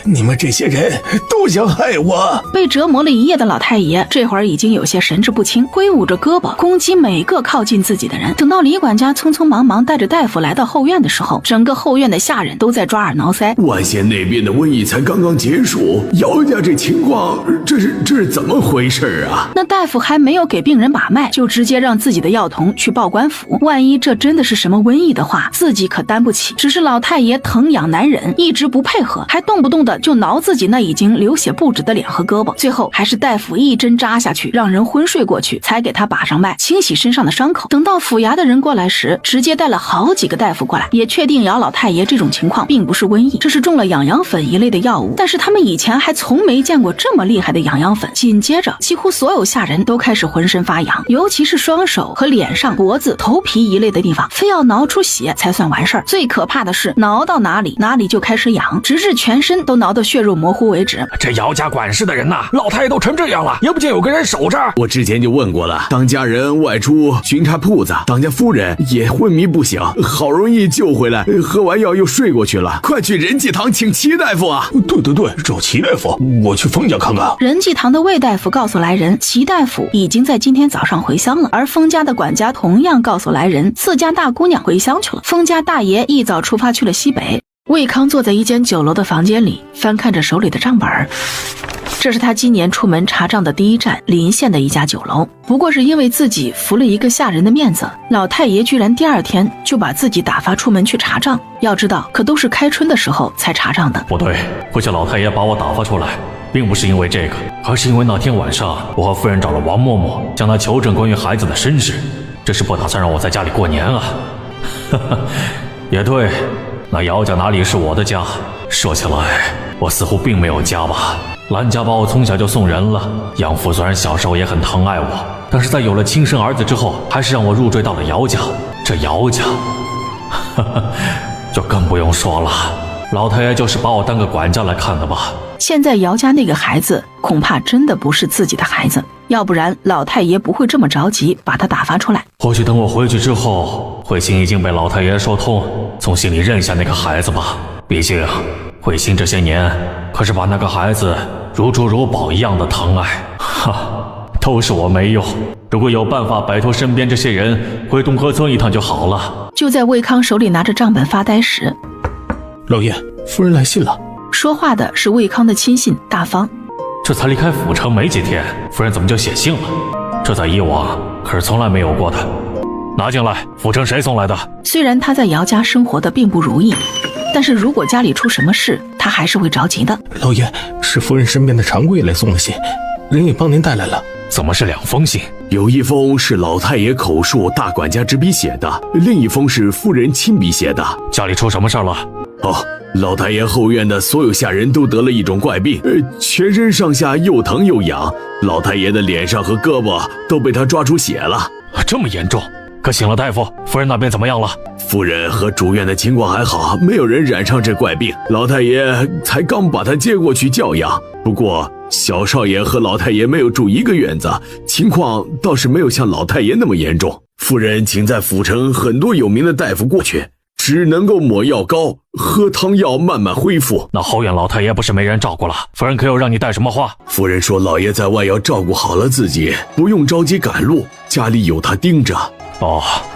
你们这些人都想害我！被折磨了一夜的老太爷这会儿已经有些神志不清，挥舞着胳膊攻击每个靠近自己的人。等到李管家匆匆忙忙带着大夫来到后院的时候，整个后院的下人都在抓耳挠腮。万县那边的瘟疫才刚刚结束，姚家这情况，这是怎么回事啊？那大夫还没有给病人把脉，就直接让自己的药童去报官府。万一这真的是什么瘟疫的话，自己可担不起。只是老太爷疼痒难忍，一直不配合，还动不动的就挠自己那已经流血不止的脸和胳膊。最后还是大夫一针扎下去，让人昏睡过去，才给他把上脉，清洗身上的伤口。等到府衙的人过来时，直接带了好几个大夫过来，也确定姚老太爷这种情况并不是瘟疫，这是中了痒痒粉一类的药物。但是他们以前还从没见过这么厉害的痒痒粉。紧接着几乎所有下人都开始浑身发痒，尤其是双手和脸上、脖子、头皮一类的地方，非要挠出血才算完事儿。最可怕的是挠到哪里就开始痒，直至全身都挠得血肉模糊为止。这姚家管事的人呐，老太爷都成这样了，也不见有个人守着。我之前就问过了，当家人外出巡查铺子，当家夫人也昏迷不醒，好容易救回来，喝完药又睡过去了。快去仁济堂请齐大夫啊！对，找齐大夫，我去封家看看。仁济堂的魏大夫告诉来人，齐大夫已经在今天早上回乡了，而封家的管家同样告诉来人，自家大姑娘回乡去了。封家大爷一早出发去了西北。魏康坐在一间酒楼的房间里，翻看着手里的账本。这是他今年出门查账的第一站，临县的一家酒楼。不过是因为自己服了一个下人的面子，老太爷居然第二天就把自己打发出门去查账。要知道，可都是开春的时候才查账的。不对，或许老太爷把我打发出来，并不是因为这个，而是因为那天晚上我和夫人找了王嬷嬷，向她求证关于孩子的身世。这是不打算让我在家里过年啊。也对，那姚家哪里是我的家？说起来，我似乎并没有家吧。兰家把我从小就送人了，养父虽然小时候也很疼爱我，但是在有了亲生儿子之后，还是让我入赘到了姚家。这姚家，就更不用说了，老太爷就是把我当个管家来看的吧。现在姚家那个孩子恐怕真的不是自己的孩子，要不然老太爷不会这么着急把他打发出来。或许等我回去之后，慧心已经被老太爷说通，从心里认下那个孩子吧。毕竟慧心这些年可是把那个孩子如珠如宝一样的疼爱，都是我没用。如果有办法摆脱身边这些人，回东河村一趟就好了。就在魏康手里拿着账本发呆时，老爷，夫人来信了。说话的是魏康的亲信大方。这才离开府城没几天，夫人怎么就写信了？这在以往可是从来没有过的。拿进来。府城谁送来的？虽然他在姚家生活的并不如意，但是如果家里出什么事，他还是会着急的。老爷，是夫人身边的常贵来送的信，人也帮您带来了。怎么是2封信？有一封是老太爷口述大管家执笔写的，另一封是夫人亲笔写的。家里出什么事了？老太爷后院的所有下人都得了一种怪病，全身上下又疼又痒，老太爷的脸上和胳膊都被他抓出血了。这么严重？可请了大夫，夫人那边怎么样了？夫人和主院的情况还好，没有人染上这怪病。老太爷才刚把他接过去教养，不过小少爷和老太爷没有住一个院子，情况倒是没有像老太爷那么严重。夫人请在府城很多有名的大夫过去，只能够抹药膏，喝汤药慢慢恢复。那后院老太爷不是没人照顾了？夫人可有让你带什么话？夫人说老爷在外要照顾好了自己，不用着急赶路，家里有他盯着。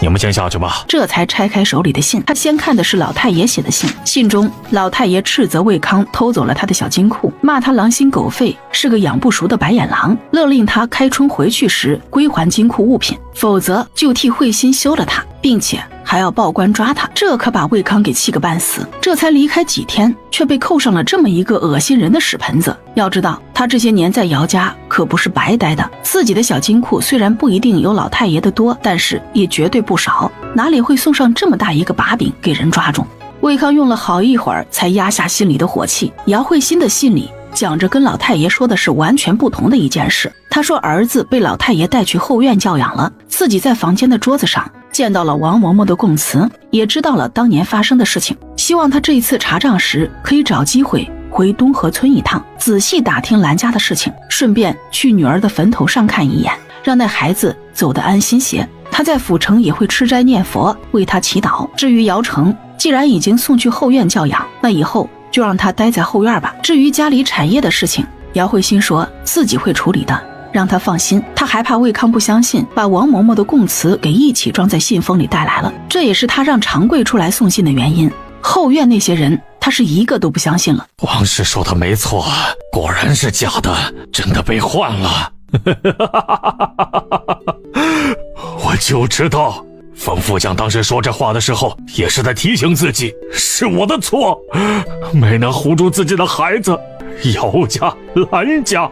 你们先下去吧。这才拆开手里的信，他先看的是老太爷写的信。信中，老太爷斥责魏康偷走了他的小金库，骂他狼心狗肺，是个养不熟的白眼狼，勒令他开春回去时归还金库物品，否则就替慧心休了他，并且还要报官抓他。这可把魏康给气个半死，这才离开几天，却被扣上了这么一个恶心人的屎盆子。要知道，他这些年在姚家可不是白待的，自己的小金库虽然不一定有老太爷的多，但是也绝对不少，哪里会送上这么大一个把柄给人抓住？魏康用了好一会儿才压下心里的火气。姚慧心的信里讲着跟老太爷说的是完全不同的一件事。他说儿子被老太爷带去后院教养了，自己在房间的桌子上见到了王嬷嬷的供词，也知道了当年发生的事情，希望他这一次查账时可以找机会回东河村一趟，仔细打听兰家的事情，顺便去女儿的坟头上看一眼，让那孩子走得安心些。他在府城也会吃斋念佛，为他祈祷。至于姚成，既然已经送去后院教养，那以后就让他待在后院吧。至于家里产业的事情，姚慧心说自己会处理的，让他放心。他还怕魏康不相信，把王嬷嬷的供词给一起装在信封里带来了，这也是他让常贵出来送信的原因。后院那些人他是一个都不相信了。王氏说的没错，果然是假的，真的被换了。我就知道，冯副将当时说这话的时候，也是在提醒自己，是我的错，没能护住自己的孩子。姚家、兰家。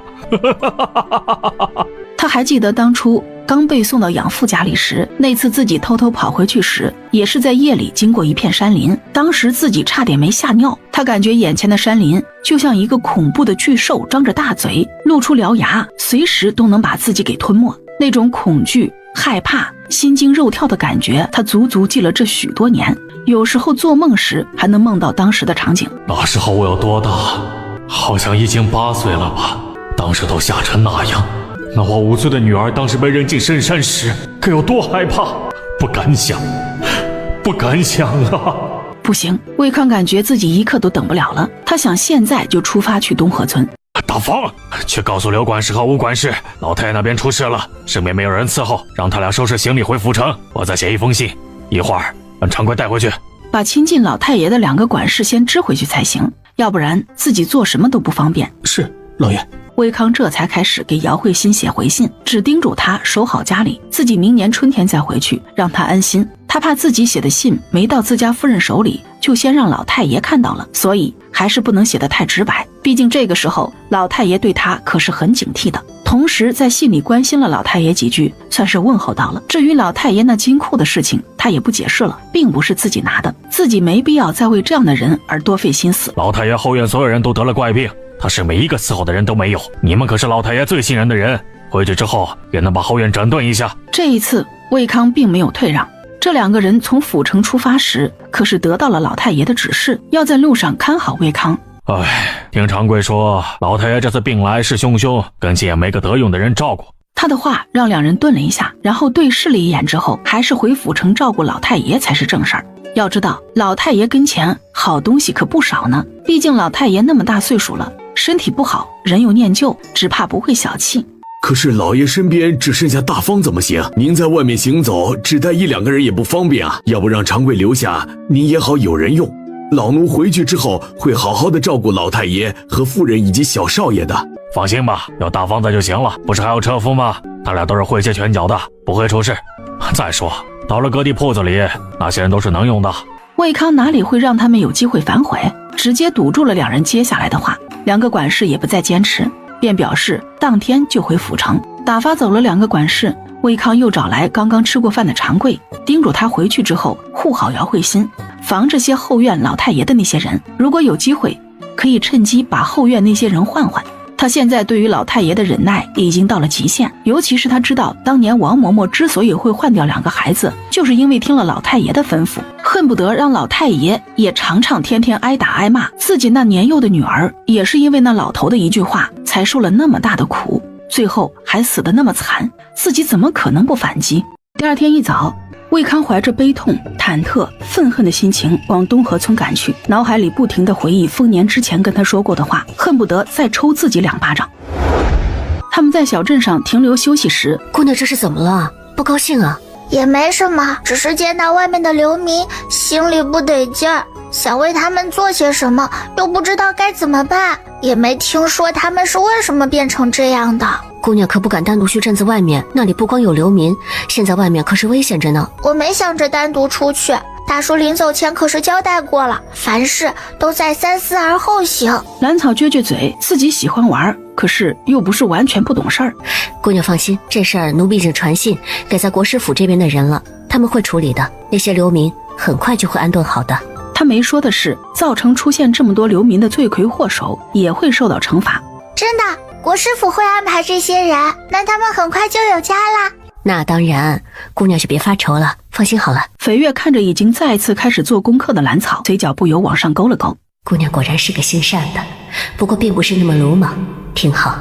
他还记得当初刚被送到养父家里时，那次自己偷偷跑回去时，也是在夜里经过一片山林，当时自己差点没吓尿。他感觉眼前的山林就像一个恐怖的巨兽，张着大嘴，露出獠牙，随时都能把自己给吞没。那种恐惧、害怕、心惊肉跳的感觉，他足足记了这许多年。有时候做梦时还能梦到当时的场景。那时候我有多大？好像已经8岁了吧，当时都吓成那样。那我5岁的女儿当时被扔进深山时，该有多害怕！不敢想啊！不行，魏康感觉自己一刻都等不了了，他想现在就出发去东河村。大方，去告诉刘管事和吴管事，老太太那边出事了，身边没有人伺候，让他俩收拾行李回府城。我再写一封信，一会儿让常贵带回去。把亲近老太爷的2个管事先支回去才行，要不然自己做什么都不方便。是，老爷。魏康这才开始给姚慧心写回信，只叮嘱他守好家里，自己明年春天再回去，让他安心。他怕自己写的信没到自家夫人手里，就先让老太爷看到了，所以还是不能写得太直白，毕竟这个时候老太爷对他可是很警惕的。同时在信里关心了老太爷几句，算是问候到了。至于老太爷那金库的事情，他也不解释了，并不是自己拿的，自己没必要再为这样的人而多费心思。老太爷后院所有人都得了怪病，他是每一个伺候的人都没有，你们可是老太爷最信任的人，回去之后也能把后院整顿一下。这一次魏康并没有退让，这2个人从府城出发时，可是得到了老太爷的指示，要在路上看好魏康。听常贵说，老太爷这次病来势汹汹，跟前也没个得用的人照顾。他的话让2人顿了一下，然后对视了一眼之后，还是回府城照顾老太爷才是正事儿。要知道老太爷跟前好东西可不少呢，毕竟老太爷那么大岁数了，身体不好，人又念旧，只怕不会小气。可是老爷身边只剩下大方怎么行？您在外面行走，只带1-2个人也不方便啊。要不让常贵留下，您也好有人用。老奴回去之后会好好的照顾老太爷和夫人以及小少爷的。放心吧，有大方在就行了，不是还有车夫吗？他俩都是会切拳脚的，不会出事。再说到了各地铺子里，那些人都是能用的。魏康哪里会让他们有机会反悔，直接堵住了两人接下来的话。两个管事也不再坚持，便表示当天就回府城。打发走了两个管事，魏康又找来刚刚吃过饭的长贵，叮嘱他回去之后护好姚慧欣，防这些后院老太爷的那些人，如果有机会可以趁机把后院那些人换换。他现在对于老太爷的忍耐已经到了极限，尤其是他知道当年王嬷嬷之所以会换掉两个孩子，就是因为听了老太爷的吩咐，恨不得让老太爷也尝尝天天挨打挨骂。自己那年幼的女儿也是因为那老头的一句话才受了那么大的苦，最后还死得那么惨，自己怎么可能不反击？第二天一早，魏康怀着悲痛、忐忑、愤恨的心情往东河村赶去，脑海里不停地回忆丰年之前跟他说过的话，恨不得再抽自己2巴掌。他们在小镇上停留休息时，姑娘这是怎么了？不高兴啊？也没什么，只是见到外面的流民，心里不得劲儿，想为他们做些什么，又不知道该怎么办，也没听说他们是为什么变成这样的。姑娘可不敢单独去镇子外面，那里不光有流民，现在外面可是危险着呢。我没想着单独出去，大叔临走前可是交代过了，凡事都再三思而后行。兰草撅撅嘴，自己喜欢玩，可是又不是完全不懂事儿。姑娘放心，这事儿奴婢已经传信给在国师府这边的人了，他们会处理的，那些流民很快就会安顿好的。他没说的是，造成出现这么多流民的罪魁祸首也会受到惩罚。真的，国师府会安排这些人，那他们很快就有家啦。那当然，姑娘就别发愁了，放心好了。绯月看着已经再次开始做功课的兰草，嘴角不由往上勾了勾。姑娘果然是个心善的，不过并不是那么鲁莽，挺好。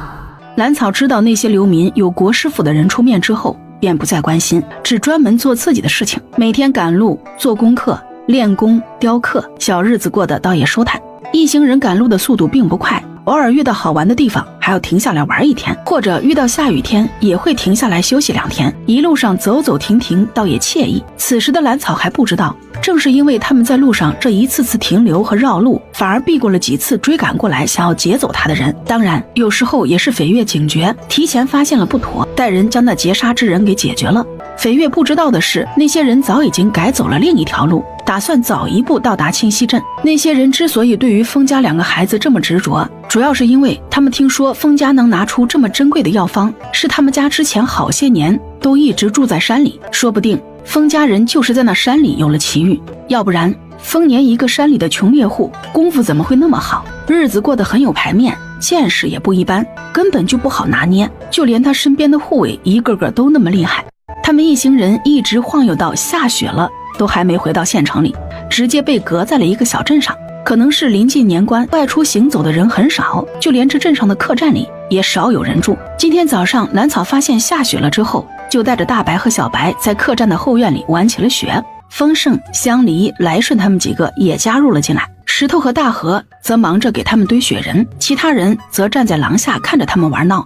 兰草知道那些流民有国师府的人出面之后，便不再关心，只专门做自己的事情，每天赶路、做功课、练功、雕刻，小日子过得倒也舒坦。一行人赶路的速度并不快，偶尔遇到好玩的地方还要停下来玩一天，或者遇到下雨天也会停下来休息2天，一路上走走停停，倒也惬意。此时的兰草还不知道，正是因为他们在路上这一次次停留和绕路，反而避过了几次追赶过来想要劫走他的人。当然有时候也是绯月警觉，提前发现了不妥，带人将那劫杀之人给解决了。绯月不知道的是，那些人早已经改走了另一条路，打算早一步到达清溪镇。那些人之所以对于封家2个孩子这么执着，主要是因为他们听说封家能拿出这么珍贵的药方，是他们家之前好些年都一直住在山里，说不定封家人就是在那山里有了奇遇，要不然丰年一个山里的穷猎户，功夫怎么会那么好，日子过得很有排面，见识也不一般，根本就不好拿捏，就连他身边的护卫一个个都那么厉害。他们一行人一直晃悠到下雪了，都还没回到县城里，直接被隔在了一个小镇上。可能是临近年关，外出行走的人很少，就连这镇上的客栈里也少有人住。今天早上兰草发现下雪了之后，就带着大白和小白在客栈的后院里玩起了雪。丰盛、香梨、来顺他们几个也加入了进来，石头和大河则忙着给他们堆雪人，其他人则站在廊下看着他们玩闹。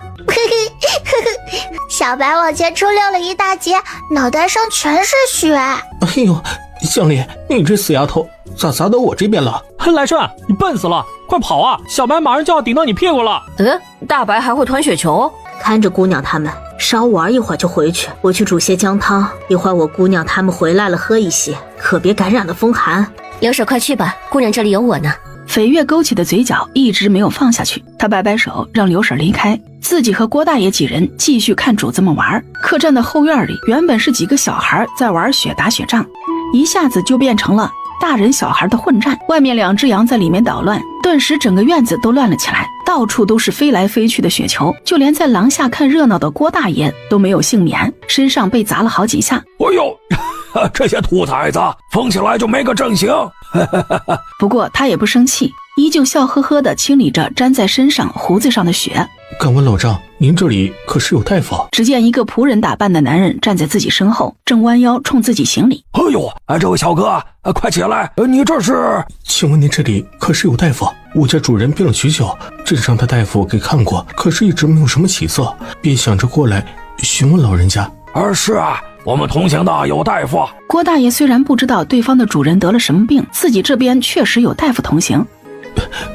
小白往前出溜了一大截，脑袋上全是雪。哎呦，香梨，你这死丫头咋砸到我这边了？来顺，你笨死了，快跑啊！小白马上就要顶到你屁股了。大白还会团雪球？看着姑娘他们稍玩一会儿就回去，我去煮些姜汤，一会儿我姑娘他们回来了喝一些，可别感染了风寒。留守快去吧，姑娘这里有我呢。绯月勾起的嘴角一直没有放下去，他摆摆手让刘婶离开，自己和郭大爷几人继续看主子们玩。客栈的后院里原本是几个小孩在玩雪打雪仗，一下子就变成了大人小孩的混战，外面2只羊在里面捣乱，顿时整个院子都乱了起来，到处都是飞来飞去的雪球，就连在廊下看热闹的郭大爷都没有幸免，身上被砸了好几下。哎呦，这些兔崽子疯起来就没个正形。不过他也不生气，依旧笑呵呵地清理着粘在身上胡子上的雪。敢问老丈，您这里可是有大夫？只见一个仆人打扮的男人站在自己身后，正弯腰冲自己行礼。哎呦，这位小哥，快起来，你这是？请问您这里可是有大夫？我家主人病了许久，镇上的大夫给看过，可是一直没有什么起色，便想着过来询问老人家。是啊，我们同行的有大夫。郭大爷虽然不知道对方的主人得了什么病，自己这边确实有大夫同行。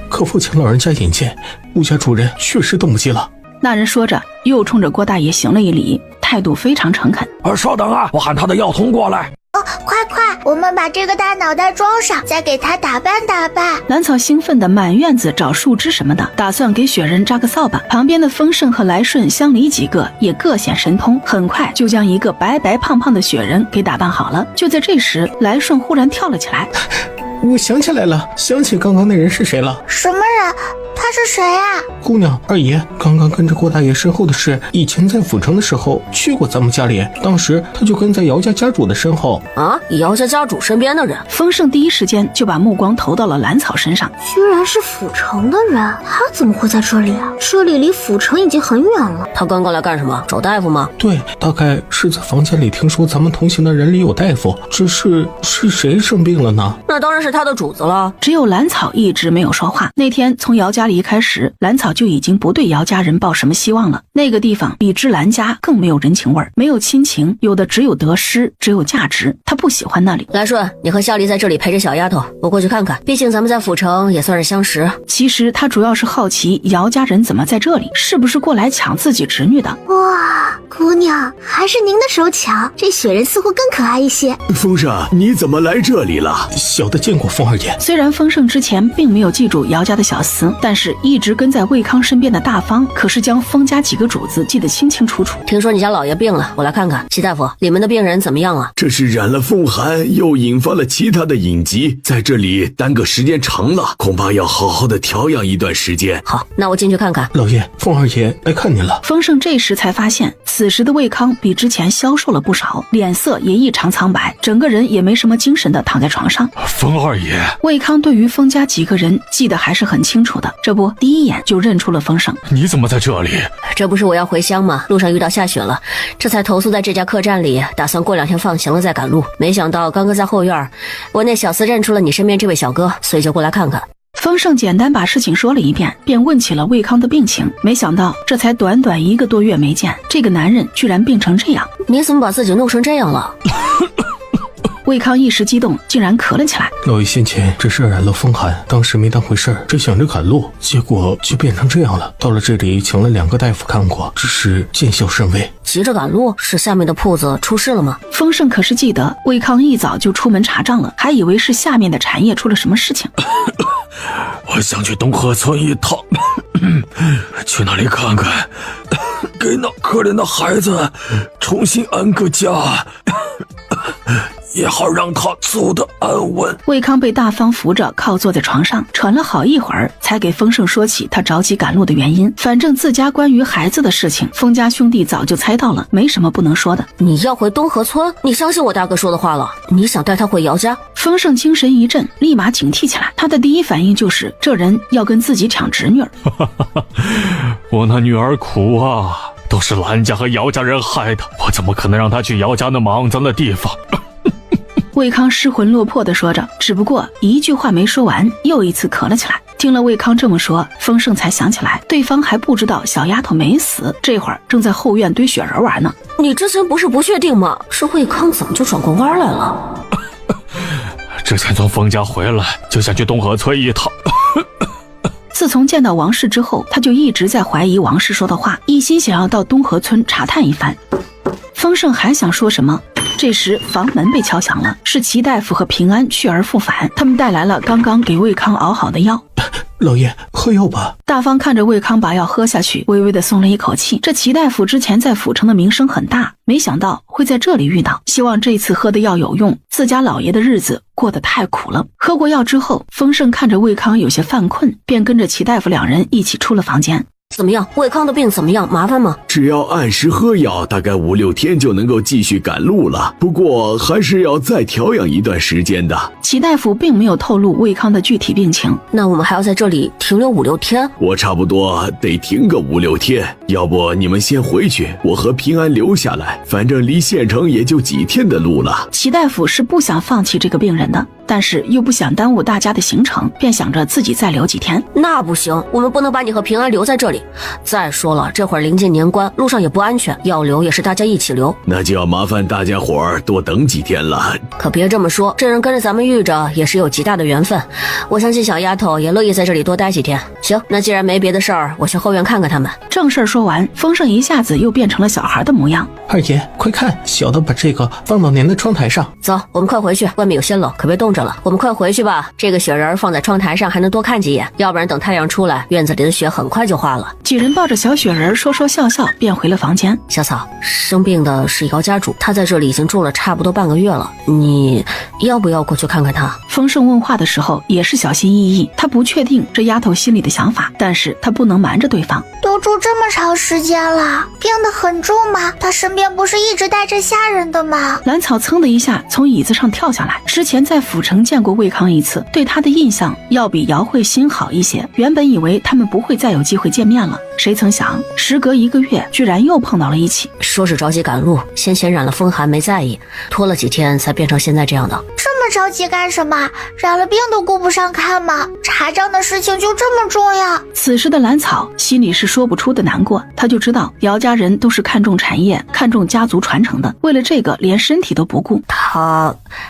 可否请老人家引荐？我家主人确实等不及了。那人说着，又冲着郭大爷行了一礼，态度非常诚恳。稍等啊，我喊他的药童过来。快快，我们把这个大脑袋装上，再给他打扮打扮。蓝草兴奋地满院子找树枝什么的，打算给雪人扎个扫把。旁边的丰盛和来顺相离几个也各显神通，很快就将一个白白胖胖的雪人给打扮好了。就在这时，来顺忽然跳了起来。我想起来了，想起刚刚那人是谁了。什么人？他是谁啊？姑娘，二爷，刚刚跟着郭大爷身后的是以前在府城的时候去过咱们家里，当时他就跟在姚家家主的身后。啊，姚家家主身边的人。丰盛第一时间就把目光投到了蓝草身上。居然是府城的人，他怎么会在这里啊？这里离府城已经很远了。他刚刚来干什么？找大夫吗？对，大概是在房间里听说咱们同行的人里有大夫，只是谁生病了呢？那当然是他的主子了。只有蓝草一直没有说话。那天从姚家离开时，蓝草就已经不对姚家人抱什么希望了。那个地方比之蓝家更没有人情味儿，没有亲情，有的只有得失，只有价值。他不喜欢那里。来顺，你和夏丽在这里陪着小丫头，我过去看看，毕竟咱们在府城也算是相识。其实他主要是好奇姚家人怎么在这里，是不是过来抢自己侄女的。哇，姑娘，还是您的手巧，这雪人似乎更可爱一些。风盛，你怎么来这里了？小的见过风二爷。虽然丰盛之前并没有记住姚家的小厮，但是一直跟在魏康身边的大方可是将封家几个主子记得清清楚楚。听说你家老爷病了，我来看看。齐大夫，里面的病人怎么样了？这是染了风寒，又引发了其他的隐疾，在这里耽搁时间长了，恐怕要好好的调养一段时间。好，那我进去看看。老爷，风二爷来看您了。丰盛这时才发现，此时的魏康比之前消瘦了不少，脸色也异常苍白，整个人也没什么精神的躺在床上。风二爷，魏康对于封家几个人记得还是很清楚的，这不第一眼就认出了丰盛。你怎么在这里？这不是我要回乡吗？路上遇到下雪了，这才投宿在这家客栈里，打算过2天放行了再赶路。没想到刚刚在后院，我那小厮认出了你身边这位小哥，所以就过来看看。丰盛简单把事情说了一遍，便问起了魏康的病情。没想到这才短短1个多月没见，这个男人居然病成这样。你怎么把自己弄成这样了？魏康一时激动，竟然咳了起来。老爷先前只是染了风寒，当时没当回事，只想着赶路，结果就变成这样了。到了这里，请了2个大夫看过，只是见效甚微。急着赶路，是下面的铺子出事了吗？丰盛可是记得魏康一早就出门查账了，还以为是下面的产业出了什么事情。我想去东河村一趟，去那里看看，给那可怜的孩子重新安个家，也好让他走得安稳。魏康被大方扶着靠坐在床上，喘了好一会儿，才给丰盛说起他着急赶路的原因。反正自家关于孩子的事情，封家兄弟早就猜到了，没什么不能说的。你要回东河村？你相信我大哥说的话了？你想带他回姚家？丰盛精神一振，立马警惕起来。他的第一反应就是这人要跟自己抢侄女儿。我那女儿苦啊，都是蓝家和姚家人害的，我怎么可能让她去姚家那么肮脏的地方？魏康失魂落魄地说着，只不过一句话没说完，又一次咳了起来。听了魏康这么说，丰盛才想起来，对方还不知道小丫头没死，这会儿正在后院堆雪人玩呢。你之前不是不确定吗？是魏康怎么就转过弯来了？之前从封家回来，就想去东河村一趟。自从见到王氏之后，他就一直在怀疑王氏说的话，一心想要到东河村查探一番。丰盛还想说什么，这时房门被敲响了，是齐大夫和平安去而复返，他们带来了刚刚给魏康熬好的药。老爷，喝药吧。大方看着魏康把药喝下去，微微的松了一口气。这齐大夫之前在府城的名声很大，没想到会在这里遇到，希望这次喝的药有用，自家老爷的日子过得太苦了。喝过药之后，丰盛看着魏康有些犯困，便跟着齐大夫2人一起出了房间。怎么样？魏康的病怎么样？麻烦吗？只要按时喝药，大概5、6天就能够继续赶路了。不过还是要再调养一段时间的。齐大夫并没有透露魏康的具体病情。那我们还要在这里停留5、6天？我差不多得停个5、6天。要不你们先回去，我和平安留下来，反正离县城也就几天的路了。齐大夫是不想放弃这个病人的。但是又不想耽误大家的行程，便想着自己再留几天。那不行，我们不能把你和平安留在这里。再说了，这会儿临近年关，路上也不安全，要留也是大家一起留。那就要麻烦大家伙儿多等几天了。可别这么说，这人跟着咱们遇着也是有极大的缘分，我相信小丫头也乐意在这里多待几天。行，那既然没别的事儿，我去后院看看他们。正事儿说完，丰盛一下子又变成了小孩的模样。二爷，快看，小的把这个放到您的窗台上。走，我们快回去，外面有些冷，可别冻着了。我们快回去吧，这个雪人放在窗台上还能多看几眼，要不然等太阳出来，院子里的雪很快就化了。几人抱着小雪人说说笑笑，便回了房间。小草，生病的是姚家主，他在这里已经住了差不多半个月了，你要不要过去看看他？丰盛问话的时候也是小心翼翼，他不确定这丫头心里的想法，但是他不能瞒着对方。都住这么长时间了，病得很重吗？他身边不是一直带着下人的吗？兰草噌的一下从椅子上跳下来，之前在府城见过魏康一次，对他的印象要比姚慧欣好一些。原本以为他们不会再有机会见面了，谁曾想时隔1个月，居然又碰到了一起。说是着急赶路，先前染了风寒没在意，拖了几天才变成现在这样的。这么着急干什么？染了病都顾不上看吗？查账的事情就这么重要？此时的兰草心里是说不出的难过，他就知道姚家人都是看重产业，看重家族传承的，为了这个连身体都不顾。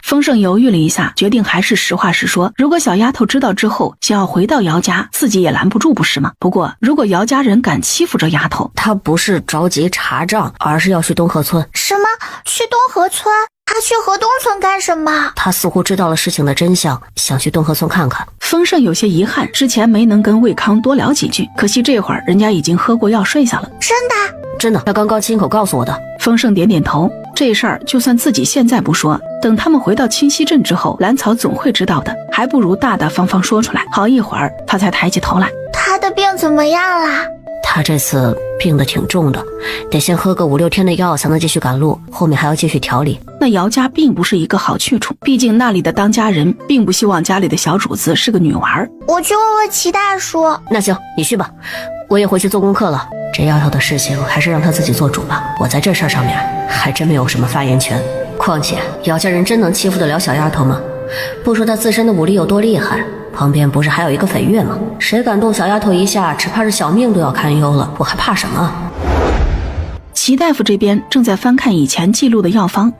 丰盛犹豫了一下，决定还是实话实说。如果小丫头知道之后想要回到姚家，自己也拦不住，不是吗？不过如果姚家人敢欺负这丫头，他不是着急查账，而是要去东河村。什么？去东河村？他去河东村干什么？他似乎知道了事情的真相，想去东河村看看。丰盛有些遗憾，之前没能跟魏康多聊几句，可惜这会儿人家已经喝过药睡下了。真的？真的，他刚刚亲口告诉我的。丰盛点点头，这事儿就算自己现在不说，等他们回到清溪镇之后，兰草总会知道的，还不如大大方方说出来。好一会儿他才抬起头来。他的病怎么样了？他这次病得挺重的，得先喝个5、6天的药才能继续赶路，后面还要继续调理。那姚家并不是一个好去处，毕竟那里的当家人并不希望家里的小主子是个女娃。我去问问齐大叔。那行，你去吧，我也回去做功课了。这丫头的事情还是让她自己做主吧，我在这事儿上面还真没有什么发言权。况且姚家人真能欺负得了小丫头吗？不说她自身的武力有多厉害，旁边不是还有一个绯月吗？谁敢动小丫头一下，只怕是小命都要堪忧了，我还怕什么？齐大夫这边正在翻看以前记录的药方。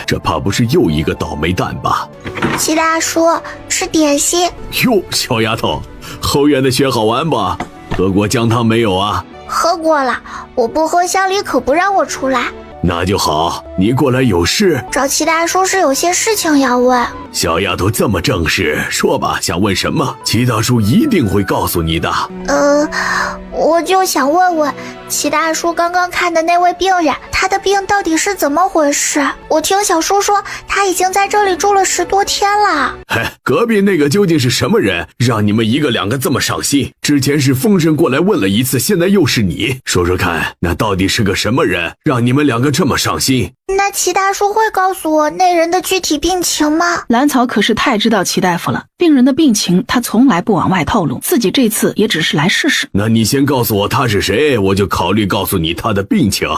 这怕不是又一个倒霉蛋吧？齐大叔，吃点心。哟，小丫头，后院的雪好玩吧？喝过姜汤没有啊？喝过了，我不喝乡里可不让我出来。那就好，你过来有事？找齐大叔是有些事情要问。小丫头这么正式，说吧，想问什么？齐大叔一定会告诉你的。我就想问问齐大叔刚刚看的那位病人，他的病到底是怎么回事？我听小叔说他已经在这里住了10多天了。隔壁那个究竟是什么人，让你们1个2个这么上心？之前是风声过来问了一次，现在又是你，说说看，那到底是个什么人，让你们2个这么上心？那齐大叔会告诉我那人的具体病情吗？兰草可是太知道齐大夫了，病人的病情他从来不往外透露，自己这次也只是来试试。那你先告诉我他是谁，我就考虑告诉你他的病情。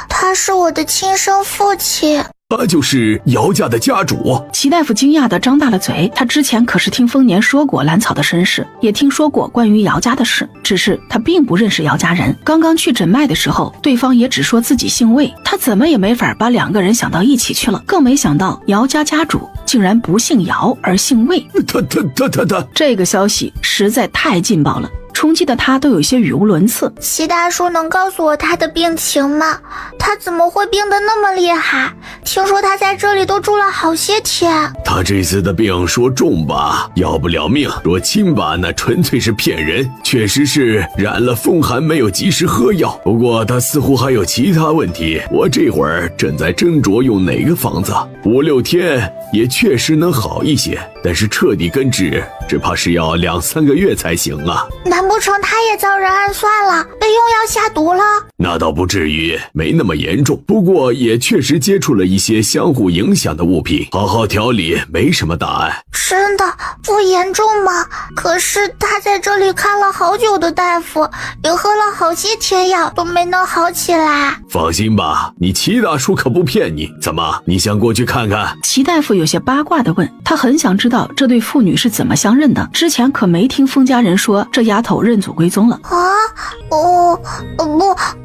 他是我的亲生父亲。他就是姚家的家主。齐大夫惊讶地张大了嘴，他之前可是听丰年说过兰草的身世，也听说过关于姚家的事，只是他并不认识姚家人。刚刚去诊脉的时候，对方也只说自己姓魏，他怎么也没法把2个人想到一起去了，更没想到姚家家主竟然不姓姚而姓魏。他这个消息实在太劲爆了，冲击的他都有些语无伦次。齐大叔能告诉我他的病情吗？他怎么会病得那么厉害？听说他在这里都住了好些天。他这次的病说重吧要不了命，说轻吧那纯粹是骗人，确实是染了风寒没有及时喝药，不过他似乎还有其他问题，我这会儿正在斟酌用哪个方子，5、6天也确实能好一些，但是彻底根治，只怕是要2-3个月才行啊。难不成他也遭人暗算了，被用药下毒了？那倒不至于，没那么严重。不过也确实接触了一些相互影响的物品，好好调理，没什么大碍。真的不严重吗？可是他在这里看了好久的大夫，也喝了好些天药，都没能好起来。放心吧，你齐大叔可不骗你。怎么，你想过去看看？齐大夫有些八卦地问，他很想知道这对父女是怎么相认的，之前可没听封家人说这丫头认祖归宗了。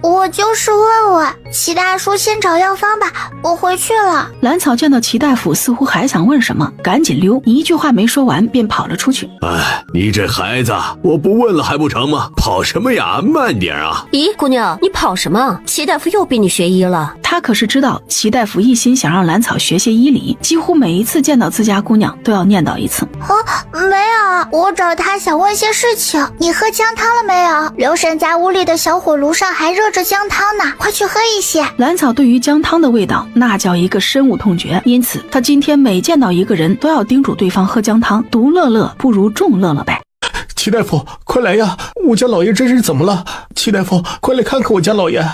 我就是问问。齐大叔先找药方吧，我回去了。兰草见到齐大夫似乎还想问什么，赶紧溜，一句话没说完便跑了出去。哎，你这孩子，我不问了还不成吗？跑什么呀，慢点啊！咦，姑娘，你跑什么？齐大夫又逼你学医了？他可是知道齐大夫一心想让兰草学些医理，几乎每一次见到自家姑娘都要念叨一次。没有，我找他想问些事情。你喝姜汤了没有？刘婶家屋里的小火炉上还热着姜汤呢，快去喝一些。兰草对于姜汤的味道那叫一个深恶痛绝，因此他今天每见到一个人都要叮嘱对方喝姜汤，独乐乐不如众乐乐呗。齐大夫快来呀，我家老爷这是怎么了？齐大夫快来看看我家老爷。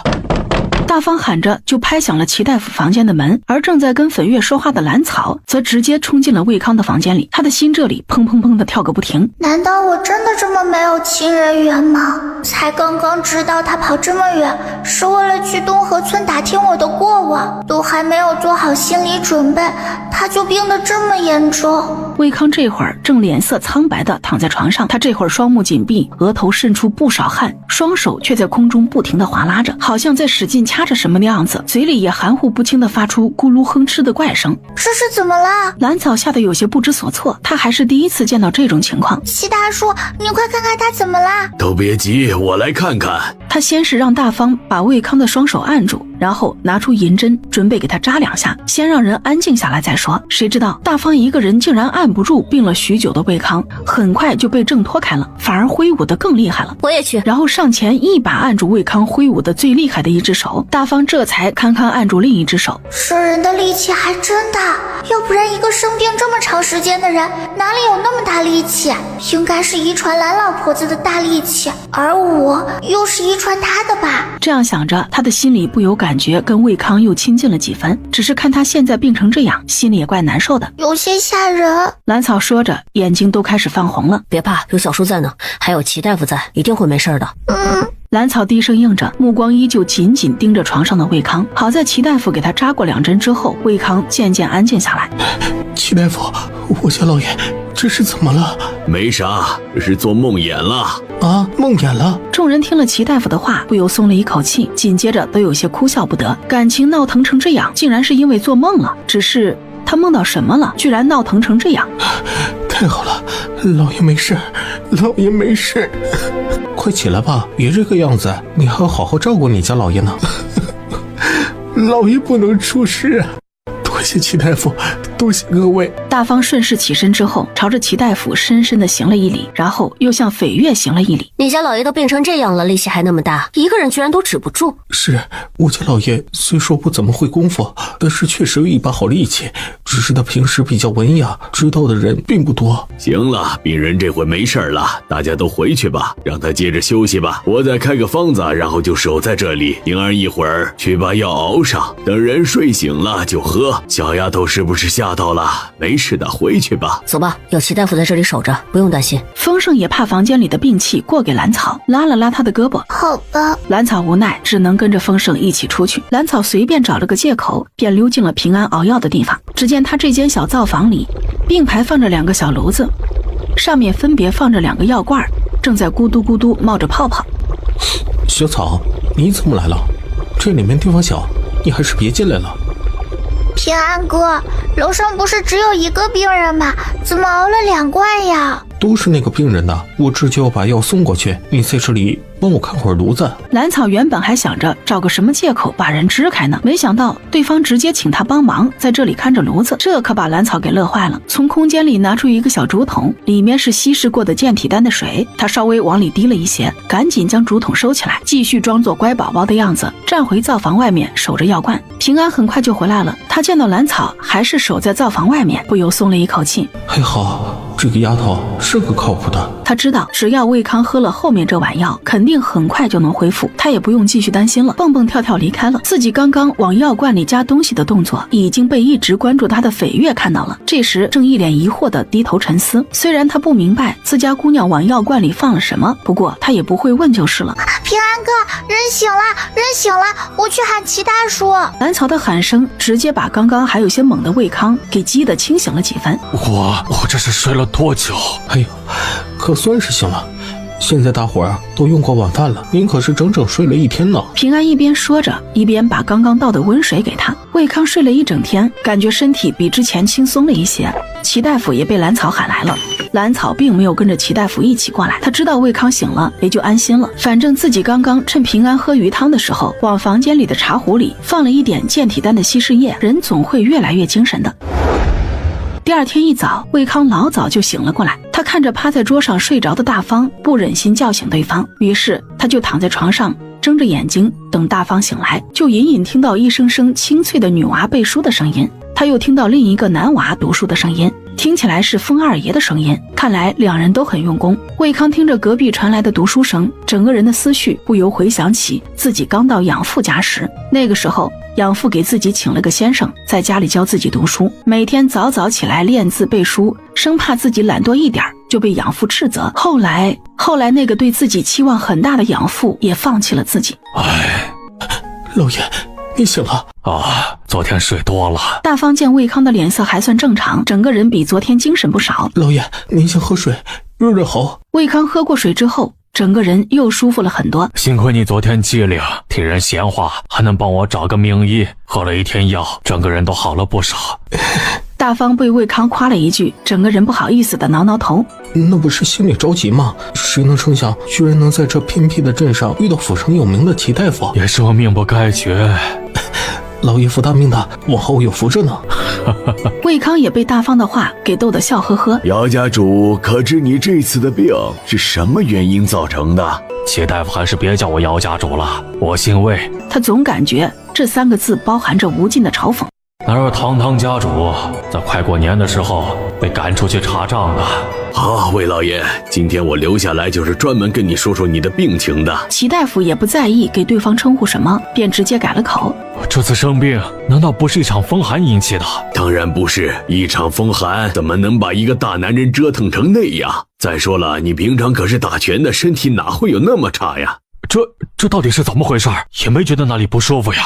大方喊着就拍响了齐大夫房间的门，而正在跟粉月说话的兰草则直接冲进了魏康的房间里，他的心这里砰砰砰的跳个不停。难道我真的这么没有亲人缘吗？才刚刚知道他跑这么远是为了去东河村打听我的过往，都还没有做好心理准备，他就病得这么严重。魏康这会儿正脸色苍白的躺在床上，他这会儿双目紧闭，额头渗出不少汗，双手却在空中不停地划拉着，好像在使劲掐着什么的样子，嘴里也含糊不清地发出咕噜哼哧的怪声。这是怎么了？兰草吓得有些不知所措，他还是第一次见到这种情况。齐大叔，你快看看他怎么啦？都别急，我来看看。他先是让大方把魏康的双手按住，然后拿出银针准备给他扎2下，先让人安静下来再说。谁知道大方一个人竟然按不住病了许久的魏康，很快就被挣脱开了，反而挥舞得更厉害了。我也去。然后上前一把按住魏康挥舞的最厉害的一只手，大方这才堪堪按住另一只手。这人的力气还真大，要不然一个生病这么长时间的人哪里有那么大力气？应该是遗传兰老婆子的大力气，而我又是遗传她的吧。这样想着，他的心里不由感觉跟魏康又亲近了几分，只是看他现在病成这样，心里也怪难受的，有些吓人。兰草说着，眼睛都开始泛红了。别怕，有小叔在呢，还有齐大夫在，一定会没事的。兰草低声应着，目光依旧紧紧盯着床上的魏康。好在齐大夫给他扎过2针之后，魏康渐渐安静下来。齐大夫，我家老爷这是怎么了？没啥，这是做梦魇了。啊，梦魇了？众人听了齐大夫的话，不由松了一口气，紧接着都有些哭笑不得。感情闹腾成这样，竟然是因为做梦了。只是他梦到什么了，居然闹腾成这样？太好了，老爷没事，老爷没事。快起来吧，别这个样子，你还要好好照顾你家老爷呢。老爷不能出事啊！多谢齐大夫，多谢各位。大方顺势起身之后，朝着齐大夫深深地行了一礼，然后又向斐月行了一礼。你家老爷都病成这样了，力气还那么大，一个人居然都止不住。是我家老爷虽说不怎么会功夫，但是确实有一把好力气，只是他平时比较文雅，知道的人并不多。行了，病人这回没事了，大家都回去吧，让他接着休息吧。我再开个方子，然后就守在这里。灵儿一会儿去把药熬上，等人睡醒了就喝。小丫头是不是吓到了？没事的，回去吧。走吧，有齐大夫在这里守着，不用担心。丰盛也怕房间里的病气过给兰草，拉了拉他的胳膊。好吧。兰草无奈，只能跟着丰盛一起出去。兰草随便找了个借口，便溜进了平安熬药的地方。只见他这间小灶房里，并排放着2个小炉子，上面分别放着2个药罐，正在咕嘟咕嘟冒着泡泡。小草，你怎么来了？这里面地方小，你还是别进来了。平安哥，楼上不是只有1个病人吗？怎么熬了2罐呀？都是那个病人的，我这就要把药送过去，你在这里帮我看会儿炉子。兰草原本还想着找个什么借口把人支开呢，没想到对方直接请他帮忙在这里看着炉子，这可把兰草给乐坏了。从空间里拿出一个小竹筒，里面是稀释过的健体丹的水，他稍微往里滴了一些，赶紧将竹筒收起来，继续装作乖宝宝的样子，站回灶房外面守着药罐。平安很快就回来了，他见到兰草还是守在灶房外面，不由松了一口气。还好这个丫头是个靠谱的，他知道只要魏康喝了后面这碗药，肯定很快就能恢复，他也不用继续担心了，蹦蹦跳跳离开了。自己刚刚往药罐里加东西的动作已经被一直关注他的斐月看到了，这时正一脸疑惑地低头沉思。虽然他不明白自家姑娘往药罐里放了什么，不过他也不会问就是了。平安哥，人醒了，人醒了，我去喊齐大叔。兰草的喊声直接把刚刚还有些懵的魏康给激得清醒了几分。我这是睡了多久？哎呦，可算是醒了。现在大伙儿都用过晚饭了，您可是整整睡了一天呢。平安一边说着，一边把刚刚倒的温水给他。魏康睡了一整天，感觉身体比之前轻松了一些。齐大夫也被兰草喊来了，兰草并没有跟着齐大夫一起过来，他知道魏康醒了，也就安心了。反正自己刚刚趁平安喝鱼汤的时候，往房间里的茶壶里放了一点健体丹的稀释液，人总会越来越精神的。第二天一早，魏康老早就醒了过来，他看着趴在桌上睡着的大方，不忍心叫醒对方，于是他就躺在床上睁着眼睛等大方醒来，就隐隐听到一声声清脆的女娃背书的声音，他又听到另一个男娃读书的声音，听起来是风二爷的声音，看来两人都很用功。魏康听着隔壁传来的读书声，整个人的思绪不由回想起自己刚到养父家时，那个时候养父给自己请了个先生，在家里教自己读书，每天早早起来练字背书，生怕自己懒惰一点就被养父斥责。后来那个对自己期望很大的养父也放弃了自己。老爷你醒了啊，昨天睡多了。大方见魏康的脸色还算正常，整个人比昨天精神不少。老爷您先喝水润润喉。魏康喝过水之后，整个人又舒服了很多。幸亏你昨天机灵，替人闲话，还能帮我找个名医，喝了一天药，整个人都好了不少。大方被魏康夸了一句，整个人不好意思的挠挠头。那不是心里着急吗？谁能成想居然能在这偏僻的镇上遇到府上有名的齐大夫，也是我命不该绝。老爷福大命大，往后有福着呢。魏康也被大方的话给逗得笑呵呵。姚家主，可知你这次的病是什么原因造成的？齐大夫还是别叫我姚家主了，我姓魏。他总感觉这三个字包含着无尽的嘲讽。哪有堂堂家主在快过年的时候被赶出去查账的？好，魏老爷，今天我留下来就是专门跟你说说你的病情的。齐大夫也不在意给对方称呼什么，便直接改了口。这次生病难道不是一场风寒引起的？当然不是，一场风寒怎么能把一个大男人折腾成那样？再说了，你平常可是打拳的，身体哪会有那么差呀？这到底是怎么回事？也没觉得哪里不舒服呀。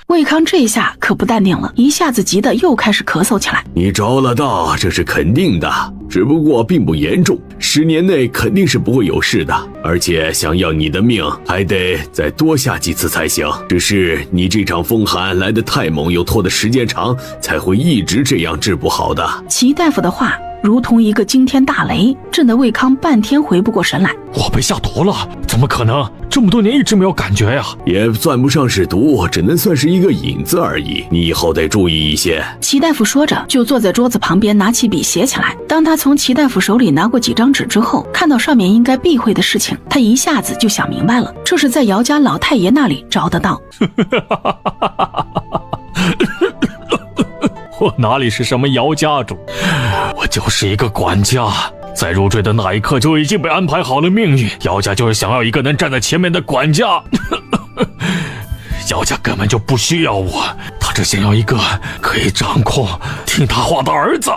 魏康这下可不淡定了，一下子急得又开始咳嗽起来。你着了道，这是肯定的，只不过并不严重，10年内肯定是不会有事的。而且想要你的命，还得再多下几次才行。只是你这场风寒来得太猛，又拖的时间长，才会一直这样治不好的。齐大夫的话如同一个惊天大雷，震得魏康半天回不过神来。我被下毒了？怎么可能？这么多年一直没有感觉呀。也算不上是毒，只能算是一个引子而已。你以后得注意一些。齐大夫说着，就坐在桌子旁边拿起笔写起来。当他从齐大夫手里拿过几张纸之后，看到上面应该避讳的事情，他一下子就想明白了，这是在姚家老太爷那里找得到。我哪里是什么姚家主，我就是一个管家，在入赘的那一刻就已经被安排好了命运。姚家就是想要一个能站在前面的管家。姚家根本就不需要我，他只想要一个可以掌控听他话的儿子。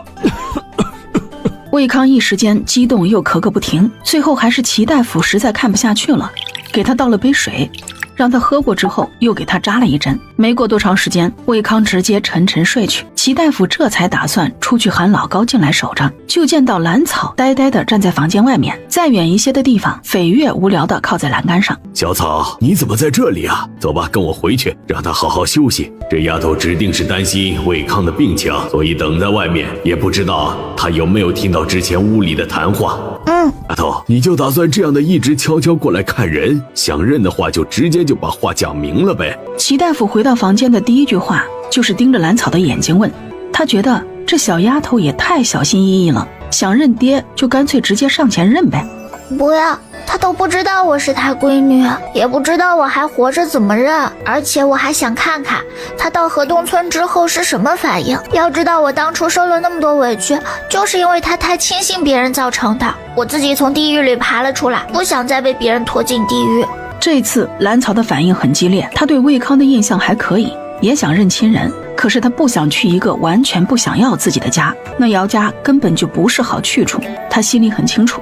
魏康一时间激动又咳个不停，最后还是齐大夫实在看不下去了，给他倒了杯水，让他喝过之后又给他扎了一针。没过多长时间，魏康直接沉沉睡去。齐齐大夫这才打算出去喊老高进来守着，就见到兰草呆呆地站在房间外面。再远一些的地方，翡月无聊地靠在栏杆上。小草，你怎么在这里啊？走吧，跟我回去，让她好好休息。这丫头指定是担心魏康的病情，所以等在外面，也不知道她有没有听到之前屋里的谈话。丫头，你就打算这样的一直悄悄过来看人？想认的话就直接就把话讲明了呗。齐大夫回到房间的第一句话就是盯着兰草的眼睛问，他觉得这小丫头也太小心翼翼了，想认爹就干脆直接上前认呗。不要，他都不知道我是他闺女，也不知道我还活着怎么认，而且我还想看看他到河东村之后是什么反应。要知道我当初受了那么多委屈，就是因为他太轻信别人造成的。我自己从地狱里爬了出来，不想再被别人拖进地狱。这次兰草的反应很激烈，他对魏康的印象还可以，也想认亲人，可是他不想去一个完全不想要自己的家，那姚家根本就不是好去处，他心里很清楚。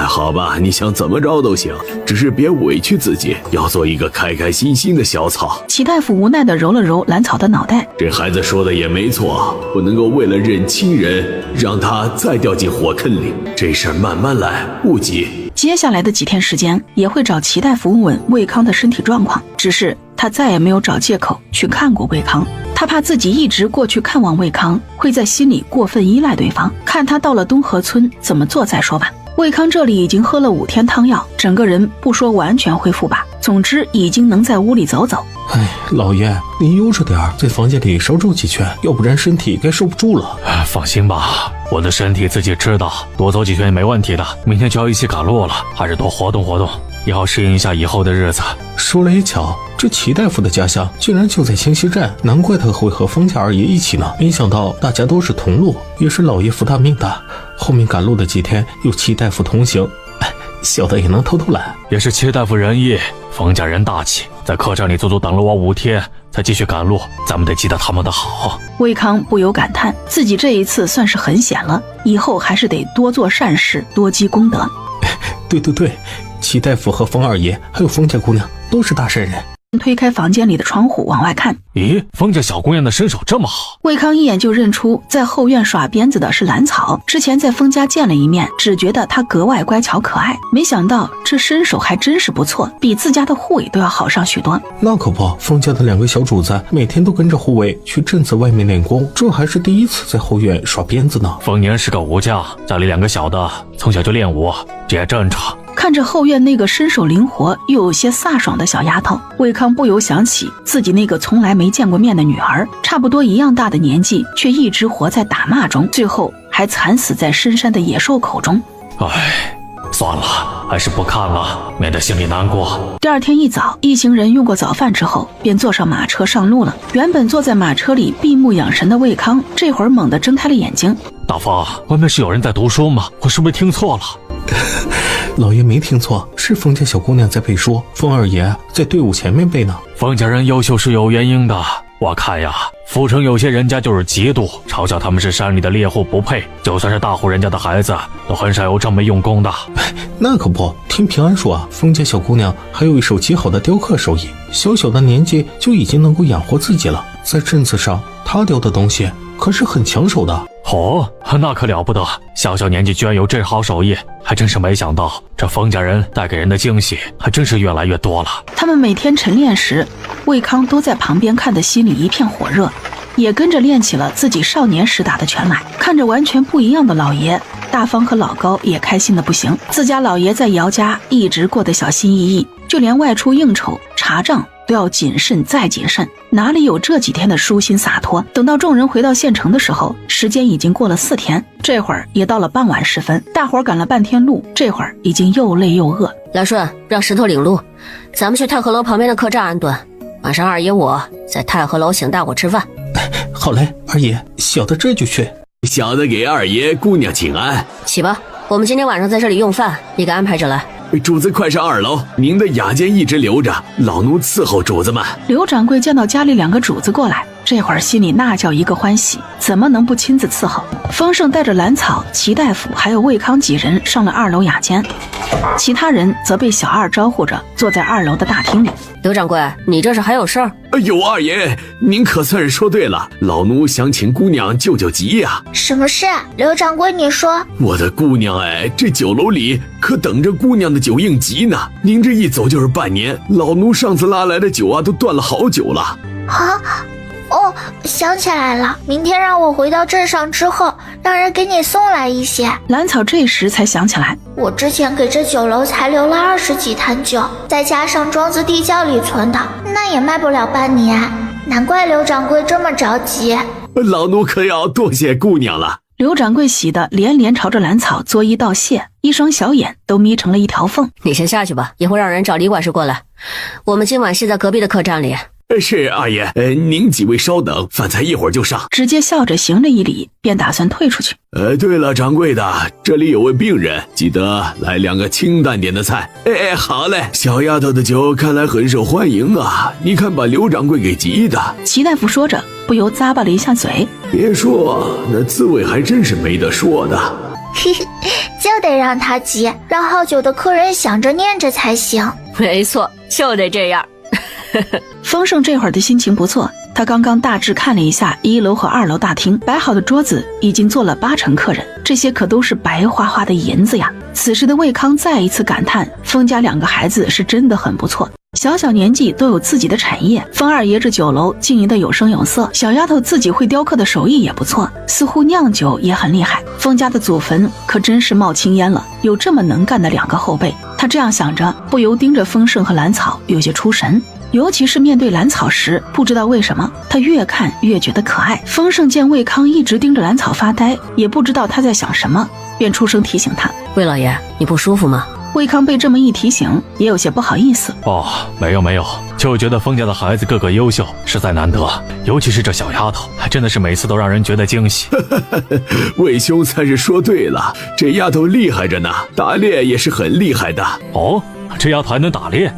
好吧，你想怎么着都行，只是别委屈自己，要做一个开开心心的小草。齐大夫无奈地揉了揉兰草的脑袋，这孩子说的也没错，不能够为了认亲人让他再掉进火坑里，这事儿慢慢来，不急。接下来的几天时间也会找齐大夫问问魏康的身体状况，只是他再也没有找借口去看过魏康，他怕自己一直过去看望魏康，会在心里过分依赖对方，看他到了东河村怎么做再说吧。魏康这里已经喝了5天汤药，整个人不说完全恢复吧，总之已经能在屋里走走。老爷，您悠着点，在房间里少走几圈，要不然身体该受不住了。放心吧，我的身体自己知道，多走几圈也没问题的。明天就要一起赶路了，还是多活动活动，也好适应一下以后的日子。说来也巧，这齐大夫的家乡竟然就在清溪站，难怪他会和方家二爷一起呢。没想到大家都是同路，也是老爷福大命大。后面赶路的几天有齐大夫同行，小的也能偷偷懒。也是齐大夫仁义，方家人大气，在客栈里足足等了我5天才继续赶路，咱们得记得他们的好。魏康不由感叹，自己这一次算是很险了，以后还是得多做善事，多积功德。对，齐大夫和方二爷还有方家姑娘都是大善人。推开房间里的窗户往外看，咦，方家小姑娘的身手这么好。魏康一眼就认出在后院耍鞭子的是兰草，之前在封家见了一面，只觉得她格外乖巧可爱，没想到这身手还真是不错，比自家的护卫都要好上许多。那可不，封家的2个小主子每天都跟着护卫去镇子外面练功，这还是第一次在后院耍鞭子呢。丰年是个武将，家里2个小的从小就练武，这也正常。看着后院那个身手灵活又有些飒爽的小丫头，魏康不由想起自己那个从来没见过面的女儿，差不多一样大的年纪，却一直活在打骂中，最后还惨死在深山的野兽口中。算了，还是不看了，免得心里难过。第二天一早，一行人用过早饭之后，便坐上马车上路了。原本坐在马车里闭目养神的魏康，这会儿猛地睁开了眼睛。大风，外面是有人在读书吗？我是不是听错了？老爷没听错，是封家小姑娘在背书，封二爷在队伍前面背呢。封家人优秀是有原因的，我看呀，府城有些人家就是嫉妒，嘲笑他们是山里的猎户不配，就算是大户人家的孩子，都很少有这么用功的。那可不，听平安说啊，封家小姑娘还有一手极好的雕刻手艺，小小的年纪就已经能够养活自己了。在镇子上，她雕的东西可是很抢手的。那可了不得，小小年纪居然有这好手艺，还真是没想到，这封家人带给人的惊喜还真是越来越多了。他们每天晨练时，魏康都在旁边看得心里一片火热，也跟着练起了自己少年时打的拳来。看着完全不一样的老爷，大方和老高也开心的不行。自家老爷在姚家一直过得小心翼翼，就连外出应酬查账都要谨慎再谨慎，哪里有这几天的舒心洒脱。等到众人回到县城的时候，时间已经过了4天，这会儿也到了傍晚时分，大伙儿赶了半天路，这会儿已经又累又饿。来顺，让石头领路，咱们去太和楼旁边的客栈安顿，晚上二爷我在太和楼请大伙吃饭。好嘞，二爷，小的这就去。小的给二爷姑娘请安。起吧，我们今天晚上在这里用饭，你给安排着来。主子快上2楼，您的雅间一直留着，老奴伺候主子们。刘掌柜见到家里2个主子过来，这会儿心里那叫一个欢喜，怎么能不亲自伺候？丰盛带着蓝草、齐大夫还有魏康几人上了2楼雅间，其他人则被小二招呼着坐在2楼的大厅里。刘掌柜，你这是还有事儿？有二爷，您可算是说对了，老奴想请姑娘救救急呀。什么事啊？刘掌柜，你说。我的姑娘哎，这酒楼里可等着姑娘的酒应急呢。您这一走就是半年，老奴上次拉来的酒啊，都断了好久了。啊？哦，想起来了，明天让我回到镇上之后，让人给你送来一些。蓝草这时才想起来，我之前给这酒楼才留了20几坛酒，再加上庄子地窖里存的，那也卖不了半年。难怪刘掌柜这么着急。老奴可要多谢姑娘了。刘掌柜喜得连连朝着蓝草作揖道谢，一双小眼都眯成了一条缝。你先下去吧，一会儿让人找李管事过来。我们今晚是在隔壁的客栈里。是二爷，您几位稍等，饭菜一会儿就上。直接笑着行了一礼，便打算退出去。对了，掌柜的，这里有位病人，记得来2个清淡点的菜。好嘞。小丫头的酒看来很受欢迎啊，你看把刘掌柜给急的。齐大夫说着，不由咂巴了一下嘴。别说，那滋味还真是没得说的。就得让他急，让好酒的客人想着念着才行。没错，就得这样。丰盛这会儿的心情不错，他刚刚大致看了一下1楼和2楼大厅摆好的桌子，已经坐了8成客人，这些可都是白花花的银子呀。此时的魏康再一次感叹，丰家2个孩子是真的很不错，小小年纪都有自己的产业。丰二爷这酒楼经营的有声有色，小丫头自己会雕刻的手艺也不错，似乎酿酒也很厉害。丰家的祖坟可真是冒青烟了，有这么能干的2个后辈。他这样想着，不由盯着丰盛和蓝草有些出神。尤其是面对蓝草时，不知道为什么他越看越觉得可爱。丰盛见魏康一直盯着蓝草发呆，也不知道他在想什么，便出声提醒他：魏老爷，你不舒服吗？魏康被这么一提醒，也有些不好意思。没有，就觉得丰家的孩子个个优秀，实在难得，尤其是这小丫头，真的是每次都让人觉得惊喜。魏兄才是说对了，这丫头厉害着呢，打猎也是很厉害的。这丫头还能打猎，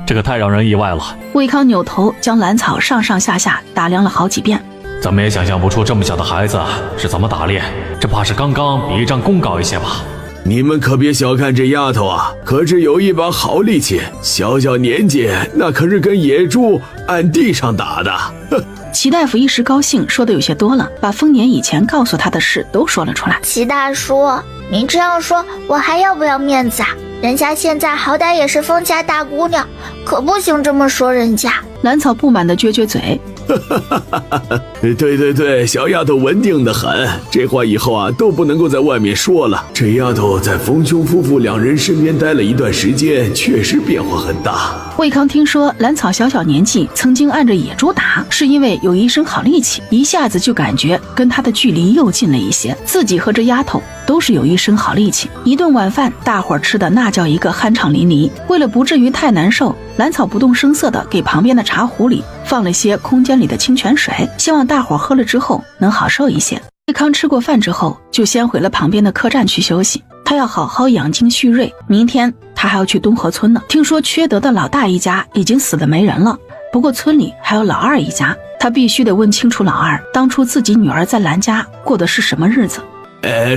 这个太让人意外了。魏康扭头将蓝草上上下下打量了好几遍，怎么也想象不出这么小的孩子是怎么打猎，这怕是刚刚比一张弓高一些吧。你们可别小看这丫头啊，可是有一把好力气，小小年纪那可是跟野猪按地上打的。齐大夫一时高兴，说的有些多了，把丰年以前告诉他的事都说了出来。齐大叔，您这样说我还要不要面子啊？人家现在好歹也是丰家大姑娘，可不行这么说人家。蓝草不满地撅撅嘴。对，小丫头文静得很，这话以后啊都不能够在外面说了。这丫头在丰兄夫妇2人身边待了一段时间，确实变化很大。魏康听说蓝草小小年纪曾经按着野猪打，是因为有一身好力气，一下子就感觉跟他的距离又近了一些。自己和这丫头都是有一身好力气。一顿晚饭，大伙儿吃的那叫一个酣畅淋漓。为了不至于太难受，蓝草不动声色地给旁边的茶壶里放了些空间里的清泉水，希望大伙儿喝了之后能好受一些。魏康吃过饭之后，就先回了旁边的客栈去休息。他要好好养精蓄锐，明天他还要去东河村呢。听说缺德的老大一家已经死得没人了，不过村里还有老二一家，他必须得问清楚老二当初自己女儿在兰家过的是什么日子。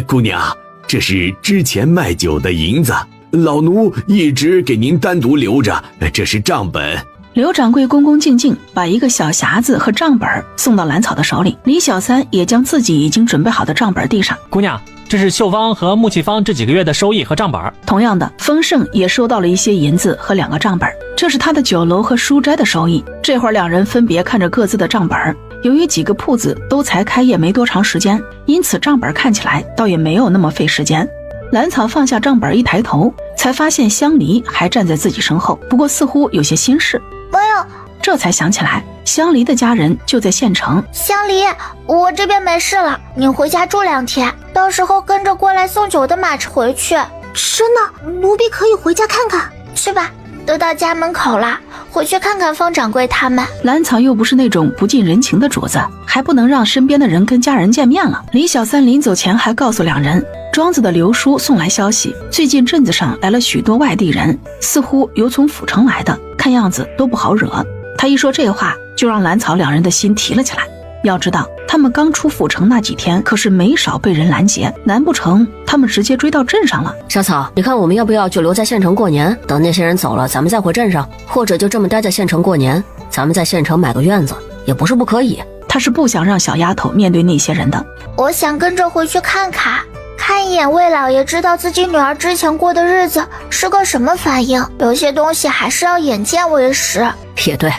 姑娘，这是之前卖酒的银子，老奴一直给您单独留着，这是账本。刘掌柜恭恭敬敬把一个小匣子和账本送到蓝草的手里，李小三也将自己已经准备好的账本递上。姑娘，这是秀芳和木器坊这几个月的收益和账本。同样的，丰盛也收到了一些银子和2个账本，这是他的酒楼和书斋的收益。这会儿2人分别看着各自的账本，由于几个铺子都才开业没多长时间，因此账本看起来倒也没有那么费时间。蓝草放下账本，一抬头才发现香梨还站在自己身后，不过似乎有些心事。没有，这才想起来香梨的家人就在县城。香梨，我这边没事了，你回家住2天，到时候跟着过来送酒的马回去。真的，奴婢可以回家看看。去吧，都到家门口了，回去看看方掌柜他们。蓝草又不是那种不近人情的主子，还不能让身边的人跟家人见面了。李小三临走前还告诉2人，庄子的刘叔送来消息，最近镇子上来了许多外地人，似乎有从府城来的，看样子都不好惹。他一说这话，就让兰草两人的心提了起来。要知道他们刚出府城那几天可是没少被人拦截，难不成他们直接追到镇上了？小草，你看我们要不要就留在县城过年，等那些人走了咱们再回镇上，或者就这么待在县城过年，咱们在县城买个院子也不是不可以。他是不想让小丫头面对那些人的。我想跟着回去看看，看一眼魏老爷，知道自己女儿之前过的日子是个什么反应。有些东西还是要眼见为实。也对，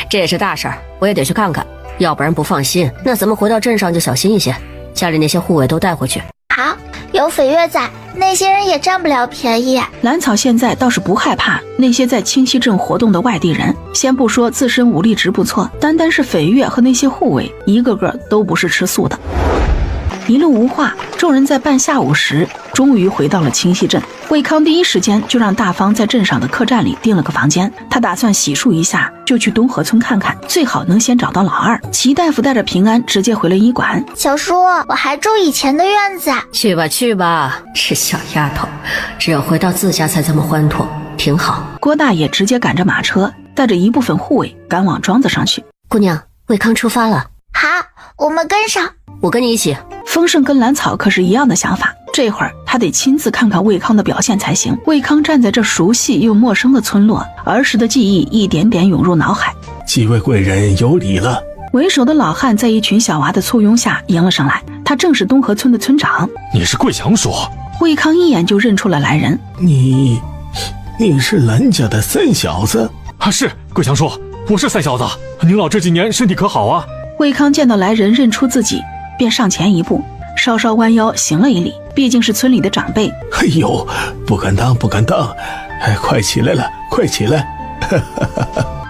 这也是大事儿，我也得去看看，要不然不放心。那咱们回到镇上就小心一些，家里那些护卫都带回去。好，有翡月在，那些人也占不了便宜。兰草现在倒是不害怕那些在清溪镇活动的外地人，先不说自身武力值不错，单单是翡月和那些护卫，一个个都不是吃素的。一路无话，众人在半下午时终于回到了清溪镇。魏康第一时间就让大方在镇上的客栈里订了个房间，他打算洗漱一下就去东河村看看，最好能先找到老二。齐大夫带着平安直接回了医馆。小叔，我还住以前的院子。去吧去吧，这小丫头只有回到自家才这么欢脱，挺好。郭大爷直接赶着马车带着一部分护卫赶往庄子上去。姑娘，魏康出发了。好，我们跟上。我跟你一起。丰盛跟兰草可是一样的想法，这会儿他得亲自看看魏康的表现才行。魏康站在这熟悉又陌生的村落，儿时的记忆一点点涌入脑海。几位贵人有礼了。为首的老汉在一群小娃的簇拥下迎了上来，他正是东河村的村长。你是桂祥叔？魏康一眼就认出了来人。你是兰家的三小子？啊，是桂祥叔，我是三小子。您老这几年身体可好啊？魏康见到来人认出自己，便上前一步，稍稍弯腰行了一礼，毕竟是村里的长辈。哎呦，不敢当不敢当，哎，快起来了，快起来！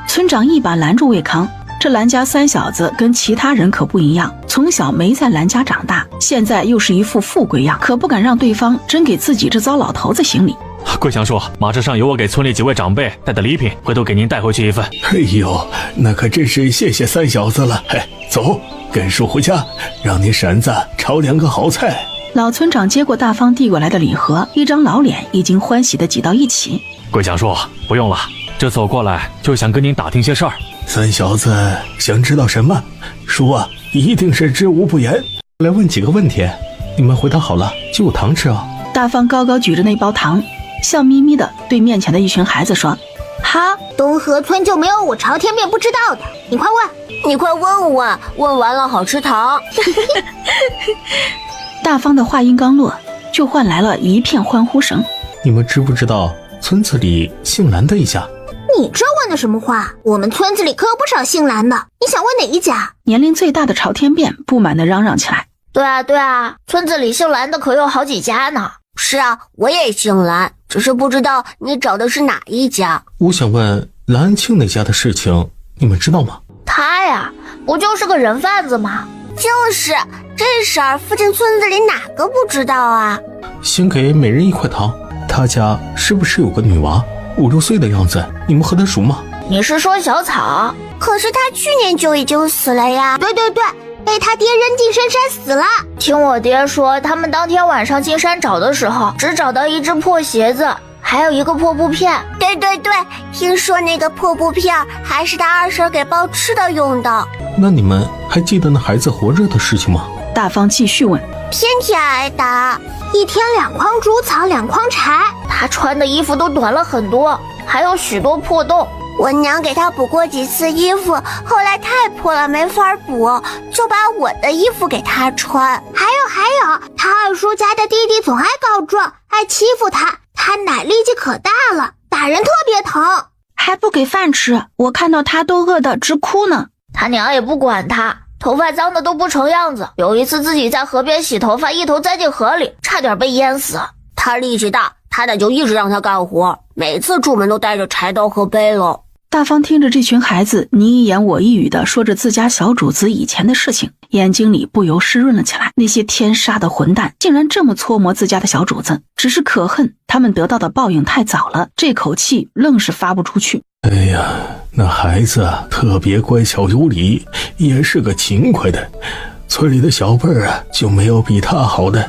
村长一把拦住魏康，这兰家三小子跟其他人可不一样，从小没在兰家长大，现在又是一副富贵样，可不敢让对方真给自己这糟老头子行礼。桂祥叔，马车上有我给村里几位长辈带的礼品，回头给您带回去一份。哎呦，那可真是谢谢三小子了。哎，走，跟叔回家，让你婶子炒2个好菜。老村长接过大方递过来的礼盒，一张老脸已经欢喜地挤到一起。桂祥叔，不用了，这走过来就想跟您打听些事儿。三小子想知道什么？叔啊，一定是知无不言。来问几个问题，你们回答好了就有糖吃啊。大方高高举着那包糖，笑眯眯地对面前的一群孩子说：好，东河村就没有我朝天面不知道的，你快问，你快问问，问完了好吃糖。大方的话音刚落，就换来了一片欢呼声。你们知不知道村子里姓兰的一家？你这问的什么话？我们村子里可有不少姓兰的，你想问哪一家？年龄最大的朝天变不满地嚷嚷起来。对啊，村子里姓兰的可有好几家呢。是啊，我也姓兰，只是不知道你找的是哪一家。我想问兰安庆那家的事情，你们知道吗？他呀，不就是个人贩子吗？就是这事儿，附近村子里哪个不知道啊？先给每人1块糖。他家是不是有个女娃，5、6岁的样子？你们和他熟吗？你是说小草？可是他去年就已经死了呀。对，被他爹扔进深山死了。听我爹说，他们当天晚上进山找的时候，只找到一只破鞋子，还有一个破布片。对，听说那个破布片还是他二婶给包吃的用的。那你们还记得那孩子活着的事情吗？大方继续问。天天挨打，1天2筐竹草2筐柴，他穿的衣服都短了很多，还有许多破洞。我娘给他补过几次衣服，后来太破了没法补，就把我的衣服给他穿。还有，他二叔家的弟弟总爱告状，爱欺负他，他奶力气可大了，打人特别疼，还不给饭吃，我看到他都饿得直哭呢。他娘也不管他，头发脏的都不成样子。有一次自己在河边洗头发，一头栽进河里，差点被淹死。他力气大，他奶就一直让他干活，每次出门都带着柴刀和背篓。大方听着这群孩子你一言我一语地说着自家小主子以前的事情，眼睛里不由湿润了起来。那些天杀的混蛋竟然这么搓磨自家的小主子，只是可恨他们得到的报应太早了，这口气愣是发不出去。哎呀，那孩子特别乖巧有礼，也是个勤快的，村里的小辈儿就没有比他好的。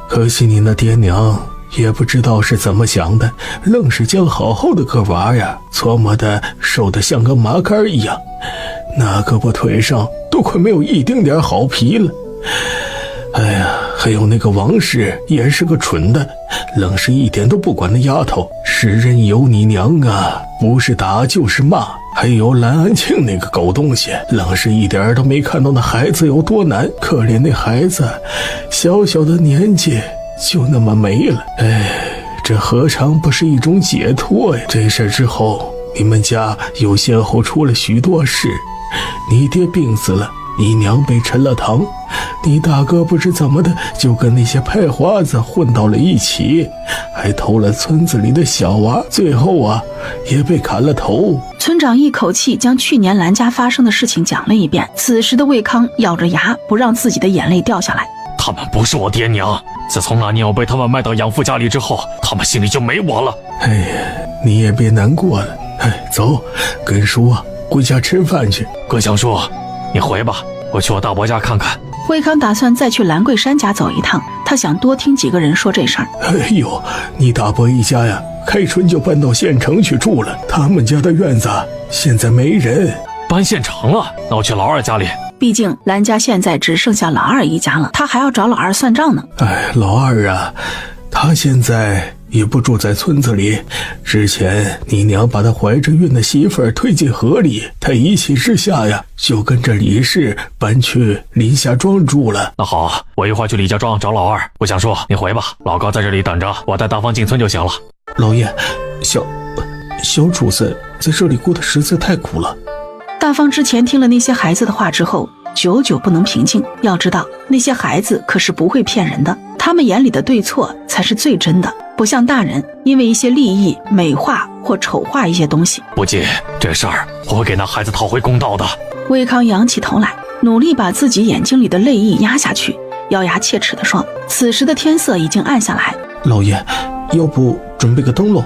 可惜你那爹娘也不知道是怎么想的，愣是将好好的个娃呀搓磨的瘦得像个麻杆一样。那胳膊腿上都快没有一丁点好皮了。哎呀，还有那个王氏也是个蠢的，愣是一点都不管那丫头。是任由你娘啊，不是打就是骂。还有蓝安庆那个狗东西，愣是一点都没看到那孩子有多难。可怜那孩子，小小的年纪就那么没了。哎，这何尝不是一种解脱呀？这事之后，你们家又先后出了许多事，你爹病死了，你娘被沉了塘，你大哥不知怎么的就跟那些派花子混到了一起，还偷了村子里的小娃，最后啊也被砍了头。村长一口气将去年兰家发生的事情讲了一遍。此时的魏康咬着牙不让自己的眼泪掉下来。他们不是我爹娘，自从那年我被他们卖到养父家里之后，他们心里就没我了。哎呀，你也别难过了。哎，走，跟叔啊回家吃饭去。葛祥叔，你回吧，我去我大伯家看看。魏康打算再去兰桂山家走一趟，他想多听几个人说这事儿。哎呦，你大伯一家呀，开春就搬到县城去住了，他们家的院子现在没人。搬县城了？那我去老二家里。毕竟兰家现在只剩下老二一家了，他还要找老二算账呢。哎，老二啊，他现在也不住在村子里，之前你娘把他怀着孕的媳妇儿推进河里，他一气之下呀，就跟着李氏搬去林家庄住了。那好，我一会儿去李家庄找老二。我想说，你回吧，老高在这里等着，我带大方进村就行了。老爷，小主子在这里过得实在太苦了。大方之前听了那些孩子的话之后，久久不能平静。要知道，那些孩子可是不会骗人的，他们眼里的对错才是最真的，不像大人因为一些利益美化或丑化一些东西。不急，这事儿我会给那孩子讨回公道的。魏康仰起头来，努力把自己眼睛里的泪意压下去，咬牙切齿地说。此时的天色已经暗下来。老爷，要不准备个灯笼，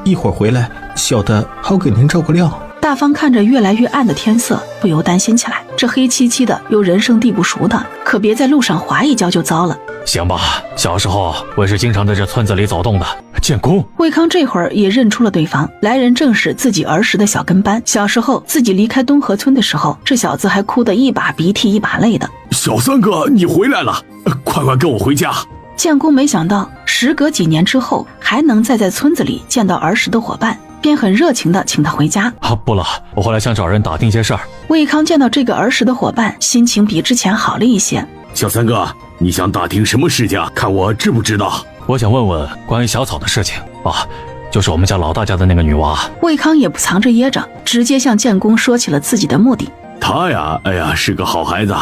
一会儿回来，小的好给您照个亮。大方看着越来越暗的天色，不由担心起来，这黑漆漆的又人生地不熟的，可别在路上滑一跤就糟了。行吧，小时候我是经常在这村子里走动的。建功。魏康这会儿也认出了对方，来人正是自己儿时的小跟班。小时候自己离开东河村的时候，这小子还哭得一把鼻涕一把泪的。小三哥，你回来了，快快跟我回家。建功没想到时隔几年之后还能再在村子里见到儿时的伙伴，便很热情地请他回家。不了，我回来想找人打听些事儿。魏康见到这个儿时的伙伴，心情比之前好了一些。小三哥，你想打听什么事情？看我知不知道。我想问问关于小草的事情啊，就是我们家老大家的那个女娃。魏康也不藏着掖着，直接向建功说起了自己的目的。她呀，哎呀，是个好孩子，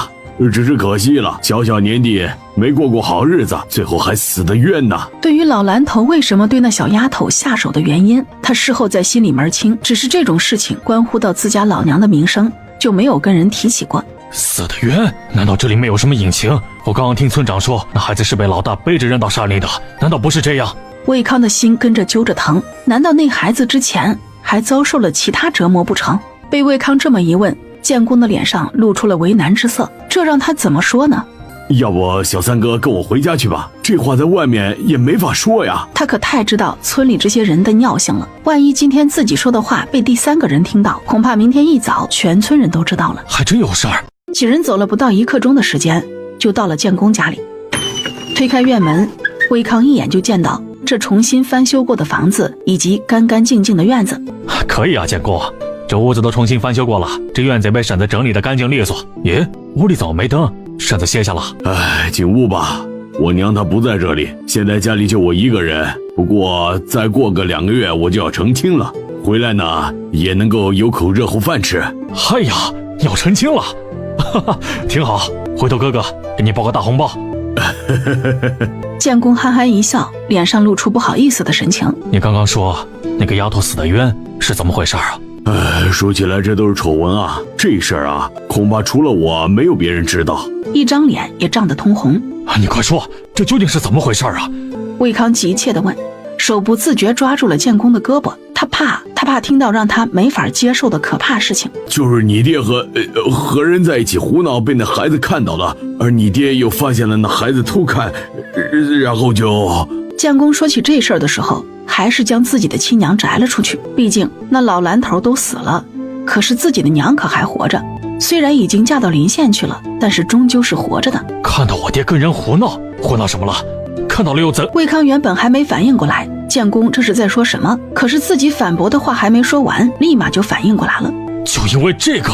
只是可惜了，小小年纪没过过好日子，最后还死得冤呐。对于老蓝头为什么对那小丫头下手的原因，他事后在心里门清，只是这种事情关乎到自家老娘的名声，就没有跟人提起过。死得冤？难道这里没有什么隐情？我刚刚听村长说，那孩子是被老大背着扔到山里的，难道不是这样？魏康的心跟着揪着疼，难道那孩子之前还遭受了其他折磨不成？被魏康这么一问，建功的脸上露出了为难之色，这让他怎么说呢？要不小三哥跟我回家去吧，这话在外面也没法说呀。他可太知道村里这些人的尿性了，万一今天自己说的话被第三个人听到，恐怕明天一早全村人都知道了。还真有事儿。几人走了不到1刻钟的时间，就到了建功家里。推开院门，魏康一眼就见到这重新翻修过的房子以及干干净净的院子。可以啊，建功，这屋子都重新翻修过了，这院子也被婶子整理得干净利索。咦，屋里怎么没灯？婶子歇下了。哎，进屋吧，我娘她不在这里，现在家里就我一个人。不过再过个2个月我就要成亲了，回来呢也能够有口热乎饭吃。哎呀，你要成亲了，哈哈，挺好。回头哥哥给你包个大红包。建功憨憨一笑，脸上露出不好意思的神情。你刚刚说那个丫头死得冤，是怎么回事啊？说起来这都是丑闻啊，这事儿啊恐怕除了我没有别人知道。一张脸也涨得通红。你快说，这究竟是怎么回事啊？魏康急切地问，手不自觉抓住了建功的胳膊，他怕听到让他没法接受的可怕事情。就是你爹和人在一起胡闹，被那孩子看到了，而你爹又发现了那孩子偷看，然后就……建功说起这事儿的时候，还是将自己的亲娘摘了出去。毕竟那老蓝头都死了，可是自己的娘可还活着。虽然已经嫁到临县去了，但是终究是活着的。看到我爹跟人胡闹，胡闹什么了？看到了又怎？魏康原本还没反应过来，建功这是在说什么，可是自己反驳的话还没说完，立马就反应过来了。就因为这个，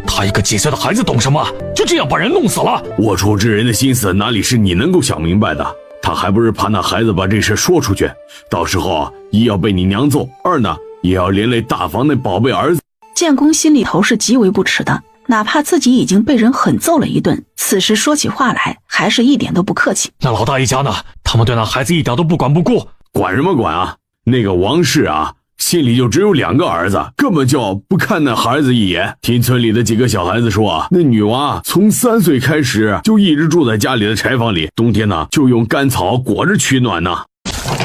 他一个几岁的孩子懂什么？就这样把人弄死了？龌龊之人的心思哪里是你能够想明白的？他还不是怕那孩子把这事说出去，到时候一要被你娘揍，二呢也要连累大房那宝贝儿子。建功心里头是极为不耻的，哪怕自己已经被人狠揍了一顿，此时说起话来还是一点都不客气。那老大一家呢？他们对那孩子一点都不管不顾。管什么管啊？那个王氏啊，心里就只有2个儿子，根本就不看那孩子一眼。听村里的几个小孩子说啊，那女娃从3岁开始就一直住在家里的柴房里，冬天呢就用干草裹着取暖呢。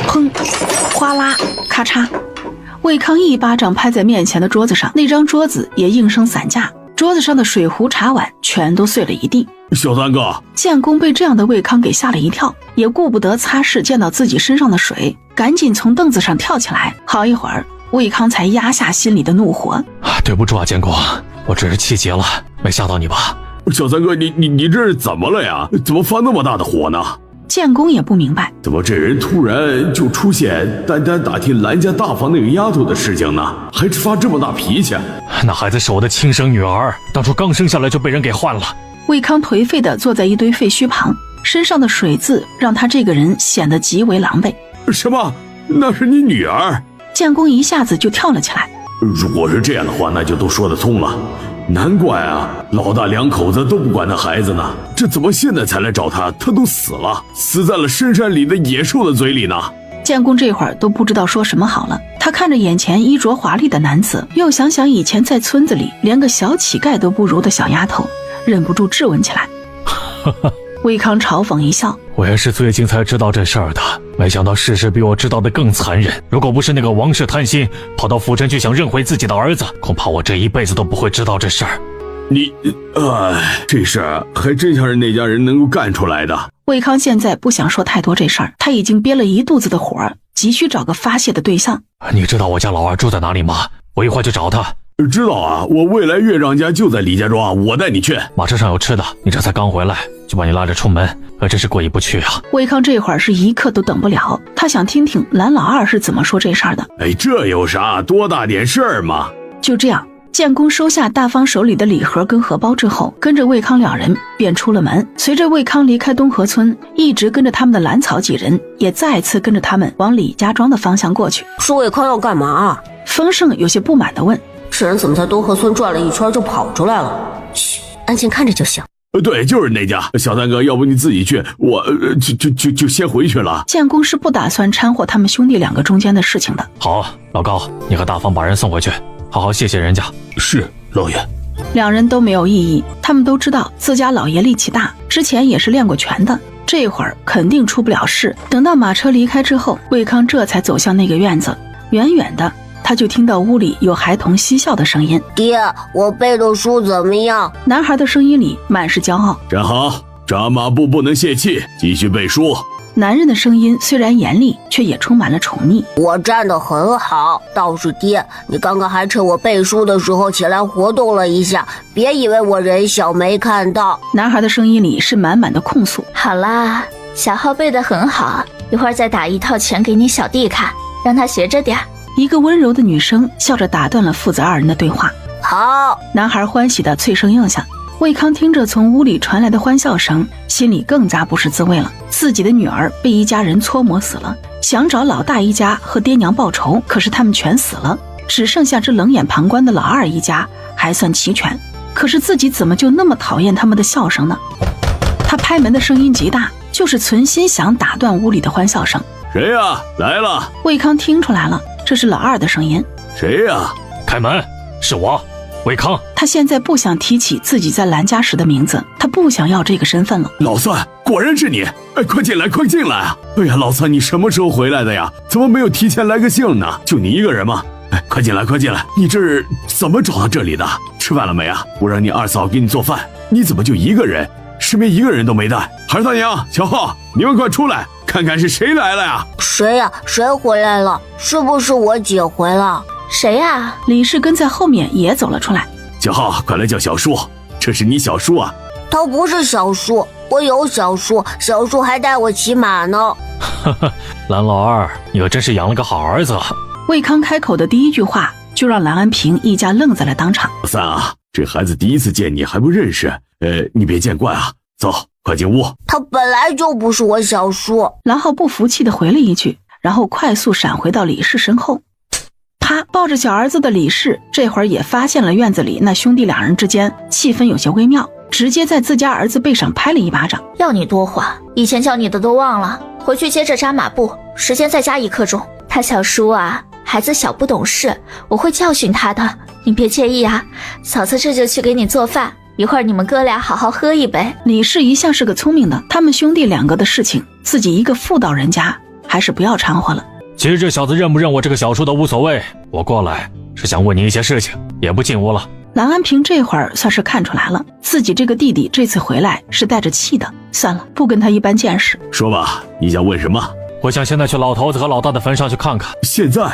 砰，哗啦，咔嚓，魏康一巴掌拍在面前的桌子上，那张桌子也应声散架，桌子上的水壶茶碗全都碎了一地。小三哥，建功被这样的魏康给吓了一跳，也顾不得擦拭溅到自己身上的水，赶紧从凳子上跳起来。好一会儿，魏康才压下心里的怒火。对不住啊，建功，我只是气急了，没吓到你吧？小三哥，你这是怎么了呀？怎么发那么大的火呢？建功也不明白，怎么这人突然就出现单单打听兰家大房那个丫头的事情呢？还发这么大脾气？那孩子是我的亲生女儿，当初刚生下来就被人给换了。魏康颓废地坐在一堆废墟旁，身上的水渍让他这个人显得极为狼狈。什么？那是你女儿？建功一下子就跳了起来。如果是这样的话，那就都说得通了。难怪啊，老大2口子都不管那孩子呢，这怎么现在才来找他？他都死了，死在了深山里的野兽的嘴里呢。建功这会儿都不知道说什么好了，他看着眼前衣着华丽的男子，又想想以前在村子里连个小乞丐都不如的小丫头，忍不住质问起来。魏康嘲讽一笑，我也是最近才知道这事儿的，没想到事实比我知道的更残忍。如果不是那个王氏贪心，跑到府城去想认回自己的儿子，恐怕我这一辈子都不会知道这事儿。这事儿还真像是那家人能够干出来的。魏康现在不想说太多这事儿，他已经憋了一肚子的火，急需找个发泄的对象。你知道我家老二住在哪里吗？我一会儿去找他。知道啊，我未来岳丈家就在李家庄，我带你去。马车上有吃的，你这才刚回来就把你拉着出门，可真是过意不去啊。魏康这会儿是一刻都等不了，他想听听蓝老二是怎么说这事儿的。这有啥，多大点事儿嘛。就这样，建功收下大方手里的礼盒跟荷包之后，跟着魏康2人便出了门。随着魏康离开东河村，一直跟着他们的兰草几人也再次跟着他们往李家庄的方向过去。是魏康要干嘛？丰盛有些不满地问。这人怎么在东河村转了一圈就跑出来了？嘘，安静看着就行。对，就是那家。小三哥，要不你自己去，我就先回去了。建功是不打算掺和他们兄弟2个中间的事情的。好，老高，你和大方把人送回去，好好谢谢人家。是，老爷。 2人都没有异议，他们都知道自家老爷力气大，之前也是练过拳的，这会儿肯定出不了事。等到马车离开之后，魏康这才走向那个院子，远远的他就听到屋里有孩童嬉笑的声音。爹，我背的书怎么样？男孩的声音里满是骄傲。站好，扎马步不能泄气，继续背书。男人的声音虽然严厉，却也充满了宠溺。我站得很好，倒是爹，你刚刚还趁我背书的时候起来活动了一下，别以为我人小没看到。男孩的声音里是满满的控诉。好啦，小浩背得很好，一会儿再打一套拳给你小弟看，让他学着点。一个温柔的女声笑着打断了父子2人的对话。好，男孩欢喜的脆声应下。魏康听着从屋里传来的欢笑声，心里更加不是滋味了。自己的女儿被一家人搓磨死了，想找老大一家和爹娘报仇，可是他们全死了，只剩下这冷眼旁观的老二一家还算齐全。可是自己怎么就那么讨厌他们的笑声呢？他拍门的声音极大，就是存心想打断屋里的欢笑声。谁呀？来了！魏康听出来了，这是老二的声音。谁呀？开门，是我。魏康，他现在不想提起自己在兰家时的名字，他不想要这个身份了。老三，果然是你！哎，快进来，快进来啊！哎呀，老三，你什么时候回来的呀？怎么没有提前来个信呢？就你一个人吗？哎，快进来，快进来！你这是怎么找到这里的？吃饭了没啊？我让你二嫂给你做饭，你怎么就一个人？身边一个人都没带？孩大娘、小浩，你们快出来，看看是谁来了呀？谁呀？谁回来了？是不是我姐回了？谁呀？李氏跟在后面也走了出来。小浩，快来叫小叔，这是你小叔啊。他不是小叔，我有小叔，小叔还带我骑马呢。呵呵，蓝老二，你可真是养了个好儿子。魏康开口的第一句话就让蓝安平一家愣在了当场。老三啊，这孩子第一次见你还不认识，你别见怪啊。走，快进屋。他本来就不是我小叔。蓝浩不服气地回了一句，然后快速闪回到李氏身后。他抱着小儿子的李氏这会儿也发现了院子里那兄弟两人之间气氛有些微妙，直接在自家儿子背上拍了一巴掌。要你多话，以前教你的都忘了，回去接着扎马步，时间再加1刻钟。他小叔啊，孩子小不懂事，我会教训他的，你别介意啊。嫂子这就去给你做饭，一会儿你们哥俩好好喝一杯。李氏一向是个聪明的，他们兄弟两个的事情自己一个妇道人家，还是不要掺和了。其实这小子认不认我这个小叔都无所谓，我过来是想问你一些事情，也不进屋了。蓝安平这会儿算是看出来了，自己这个弟弟这次回来是带着气的，算了，不跟他一般见识。说吧，你想问什么？我想现在去老头子和老大的坟上去看看。现在？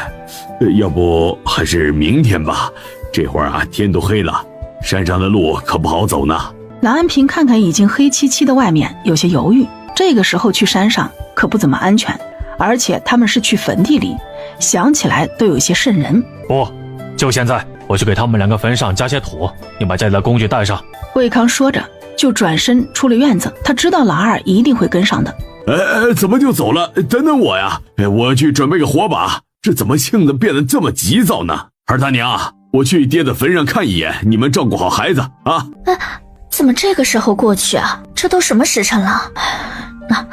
要不还是明天吧，这会儿啊天都黑了，山上的路可不好走呢。蓝安平看看已经黑漆漆的外面，有些犹豫，这个时候去山上可不怎么安全，而且他们是去坟地里，想起来都有些瘆人。不，就现在我去给他们两个坟上加些土，你把家里的工具带上。魏康说着就转身出了院子，他知道老二一定会跟上的。怎么就走了？等等我呀，我去准备个火把。这怎么性子变得这么急躁呢？二大娘，我去爹的坟上看一眼，你们照顾好孩子啊。怎么这个时候过去啊？这都什么时辰了？那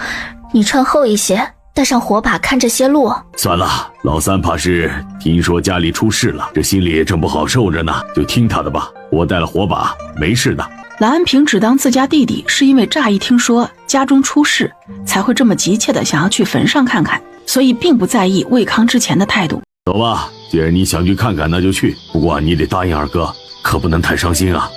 你穿厚一些，带上火把看这些路。算了，老三怕是听说家里出事了，这心里正不好受着呢，就听他的吧。我带了火把，没事的。蓝安平只当自家弟弟是因为乍一听说家中出事才会这么急切的想要去坟上看看，所以并不在意魏康之前的态度。走吧，既然你想去看看，那就去。不过你得答应二哥，可不能太伤心啊。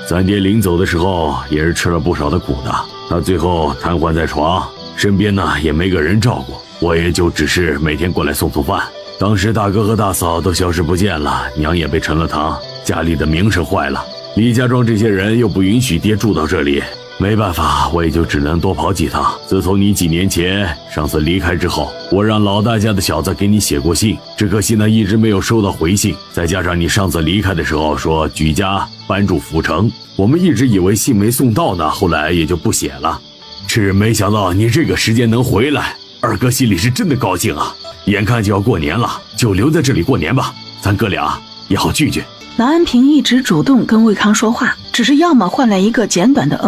咱爹临走的时候也是吃了不少的苦的，他最后瘫痪在床，身边呢也没个人照顾，我也就只是每天过来送饭。当时大哥和大嫂都消失不见了，娘也被沉了堂，家里的名声坏了。李家庄这些人又不允许爹住到这里，没办法，我也就只能多跑几趟。自从你几年前上次离开之后，我让老大家的小子给你写过信，只可惜呢一直没有收到回信，再加上你上次离开的时候说举家搬住府城，我们一直以为信没送到呢，后来也就不写了。是没想到你这个时间能回来，二哥心里是真的高兴啊。眼看就要过年了，就留在这里过年吧，咱哥俩也好聚聚。蓝安平一直主动跟魏康说话，只是要么换来一个简短的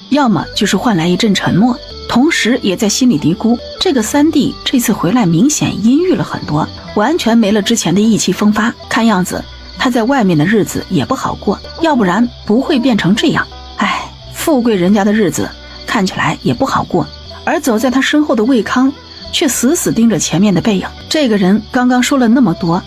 要么就是换来一阵沉默，同时也在心里嘀咕，这个三弟这次回来明显阴郁了很多，完全没了之前的意气风发，看样子他在外面的日子也不好过，要不然不会变成这样。富贵人家的日子看起来也不好过，而走在他身后的魏康却死死盯着前面的背影。这个人刚刚说了那么多，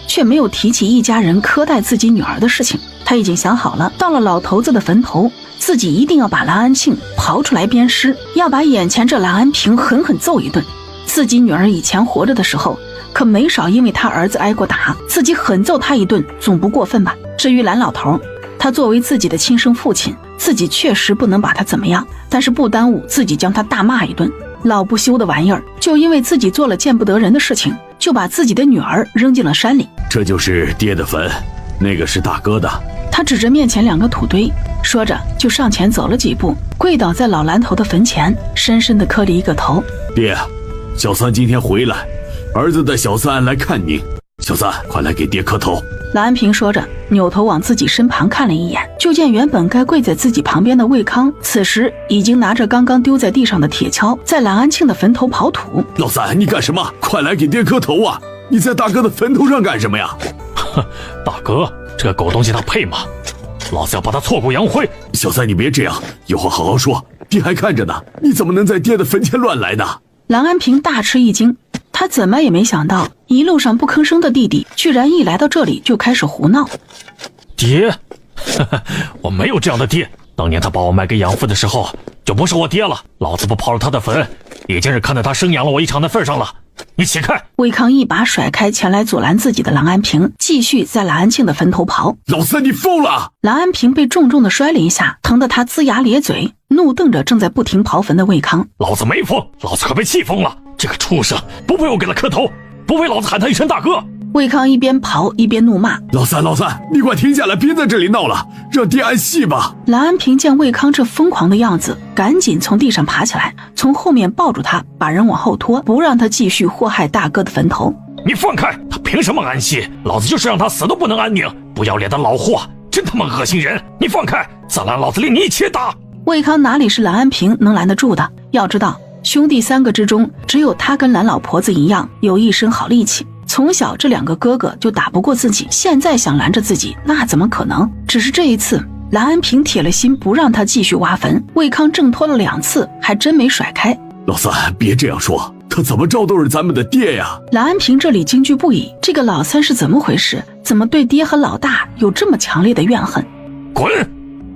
却没有提起一家人苛待自己女儿的事情。他已经想好了，到了老头子的坟头，自己一定要把蓝安庆刨出来鞭尸，要把眼前这蓝安平狠狠揍一顿。自己女儿以前活着的时候可没少因为他儿子挨过打，自己狠揍他一顿总不过分吧。至于蓝老头，他作为自己的亲生父亲，自己确实不能把他怎么样，但是不耽误自己将他大骂一顿。老不休的玩意儿，就因为自己做了见不得人的事情，就把自己的女儿扔进了山里。这就是爹的坟，那个是大哥的。他指着面前两个土堆，说着就上前走了几步，跪倒在老蓝头的坟前，深深地磕了一个头。爹，小三今天回来，儿子带小三来看您，小三快来给爹磕头。蓝安平说着扭头往自己身旁看了一眼，就见原本该跪在自己旁边的魏康，此时已经拿着刚刚丢在地上的铁锹，在蓝安庆的坟头刨土。老三，你干什么？快来给爹磕头啊！你在大哥的坟头上干什么呀？大哥，这个狗东西他配吗？老子要把他挫骨扬灰！小三，你别这样，有话好好说，爹还看着呢，你怎么能在爹的坟前乱来呢？蓝安平大吃一惊，他怎么也没想到一路上不吭声的弟弟居然一来到这里就开始胡闹。爹，我没有这样的爹，当年他把我卖给养父的时候就不是我爹了，老子不刨了他的坟已经是看在他生养了我一场的份上了。你起开！魏康一把甩开前来阻拦自己的郎安平，继续在蓝安庆的坟头刨。老三，你疯了！郎安平被重重的摔了一下，疼得他龇牙咧嘴，怒瞪着正在不停刨坟的魏康。老子没疯，老子可被气疯了！这个畜生不配我给他磕头，不配老子喊他一声大哥！魏康一边刨一边怒骂：老三，你快停下来，别在这里闹了，让爹安息吧！郎安平见魏康这疯狂的样子，赶紧从地上爬起来，从后面抱住他，把人往后拖，不让他继续祸害大哥的坟头。你放开他，凭什么安息？老子就是让他死都不能安宁！不要脸的老货，真他妈恶心人！你放开，再拦老子令你一起打！魏康哪里是郎安平能拦得住的？要知道，兄弟三个之中，只有他跟蓝老婆子一样有一身好力气。从小这两个哥哥就打不过自己，现在想拦着自己，那怎么可能？只是这一次，蓝安平铁了心不让他继续挖坟，魏康挣脱了2次，还真没甩开。老三，别这样说，他怎么着都是咱们的爹呀！蓝安平这里惊惧不已，这个老三是怎么回事？怎么对爹和老大有这么强烈的怨恨？滚！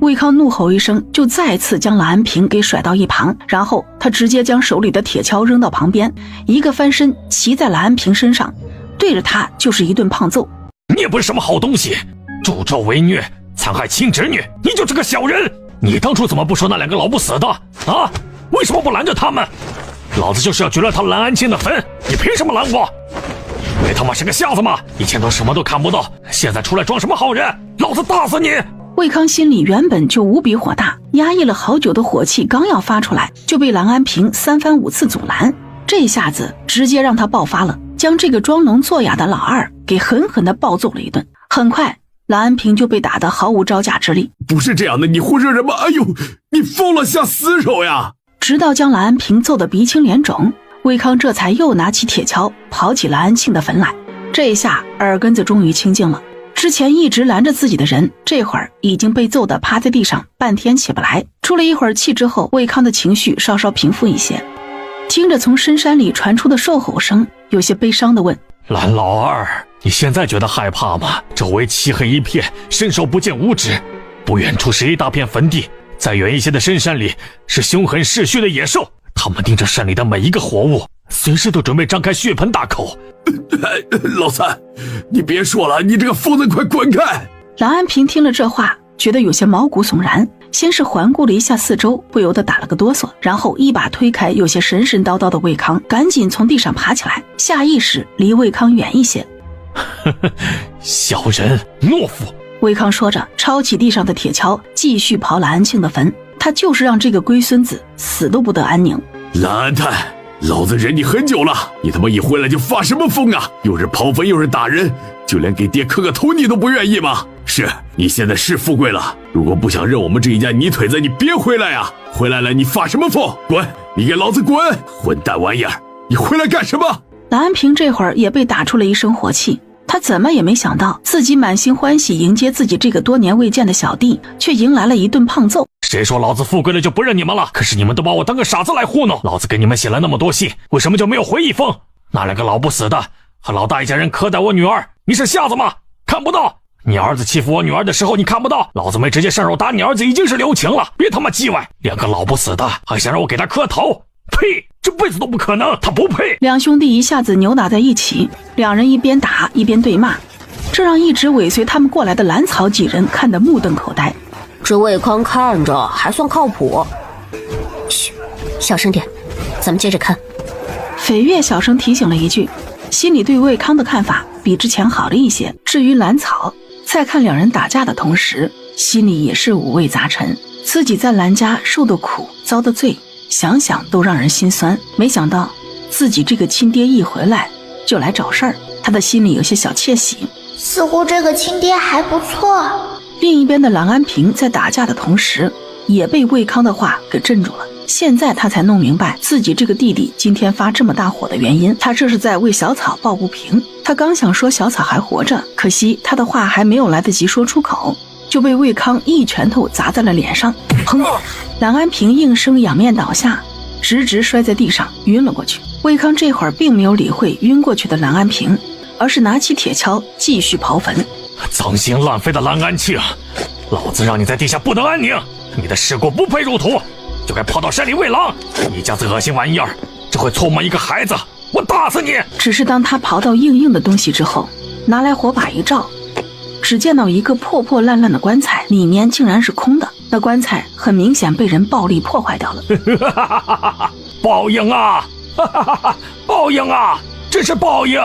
魏康怒吼一声，就再次将蓝安平给甩到一旁，然后他直接将手里的铁锹扔到旁边，一个翻身骑在蓝安平身上，对着他就是一顿胖揍。你也不是什么好东西，助纣为虐，残害亲侄女，你就是个小人！你当初怎么不说那2个老不死的啊？为什么不拦着他们？老子就是要掘了他蓝安庆的坟，你凭什么拦我？你他妈是个瞎子吗？以前都什么都看不到，现在出来装什么好人？老子打死你！魏康心里原本就无比火大，压抑了好久的火气刚要发出来，就被郎安平3番5次阻拦，这下子直接让他爆发了，将这个装聋作哑的老二给狠狠地暴揍了一顿。很快，郎安平就被打得毫无招架之力。不是这样的，你胡说什么？哎呦，你疯了，下死手呀！直到将郎安平揍得鼻青脸肿，魏康这才又拿起铁锹刨起郎安庆的坟来。这一下耳根子终于清净了，之前一直拦着自己的人，这会儿已经被揍得趴在地上，半天起不来。出了一会儿气之后，魏康的情绪稍稍平复一些，听着从深山里传出的兽吼声，有些悲伤地问：蓝老二，你现在觉得害怕吗？周围漆黑一片，伸手不见五指，不远处是一大片坟地，再远一些的深山里是凶狠嗜血的野兽，他们盯着山里的每一个活物，随时都准备张开血盆大口。老三，你别说了，你这个疯子，快滚开！郎安平听了这话，觉得有些毛骨悚然，先是环顾了一下四周，不由得打了个哆嗦，然后一把推开有些神神叨叨的魏康，赶紧从地上爬起来，下意识离魏康远一些。小人懦夫！魏康说着，抄起地上的铁锹，继续刨蓝安庆的坟。他就是让这个龟孙子死都不得安宁。蓝安泰，老子忍你很久了，你他妈一回来就发什么疯啊？又是刨坟又是打人，就连给爹磕个头你都不愿意吗？是你现在是富贵了，如果不想认我们这一家泥腿子，你别回来啊！回来了你发什么疯？滚！你给老子滚！混蛋玩意儿，你回来干什么？蓝安平这会儿也被打出了一身火气，他怎么也没想到自己满心欢喜迎接自己这个多年未见的小弟，却迎来了一顿胖揍。谁说老子富贵了就不认你们了？可是你们都把我当个傻子来糊弄，老子给你们写了那么多信，为什么就没有回一封？那2个老不死的和老大一家人苛待我女儿，你是瞎子吗？看不到？你儿子欺负我女儿的时候你看不到？老子没直接上手打你儿子已经是留情了，别他妈叽歪！2个老不死的还想让我给他磕头？呸！这辈子都不可能，他不配！两兄弟一下子扭打在一起，两人一边打一边对骂，这让一直尾随他们过来的蓝草几人看得目瞪口呆。这魏康看着还算靠谱。嘘，小声点，咱们接着看。斐月小声提醒了一句，心里对魏康的看法比之前好了一些。至于蓝草，在看两人打架的同时，心里也是五味杂陈。自己在蓝家受的苦，遭的罪，想想都让人心酸。没想到自己这个亲爹一回来就来找事儿，他的心里有些小窃喜。似乎这个亲爹还不错。另一边的郎安平在打架的同时，也被魏康的话给镇住了。现在他才弄明白自己这个弟弟今天发这么大火的原因，他这是在为小草抱不平。他刚想说小草还活着，可惜他的话还没有来得及说出口，就被魏康一拳头砸在了脸上。砰！郎安平应声仰面倒下，直直摔在地上，晕了过去。魏康这会儿并没有理会晕过去的郎安平，而是拿起铁锹继续刨坟。脏心烂肺的郎安庆，老子让你在地下不能安宁，你的尸骨不配入土，就该跑到山里喂狼。你家这恶心玩意儿，只会搓磨一个孩子，我打死你！只是当他刨到硬硬的东西之后，拿来火把一照，只见到一个破破烂烂的棺材，里面竟然是空的。那棺材很明显被人暴力破坏掉了。报应啊！报应啊！这是报应！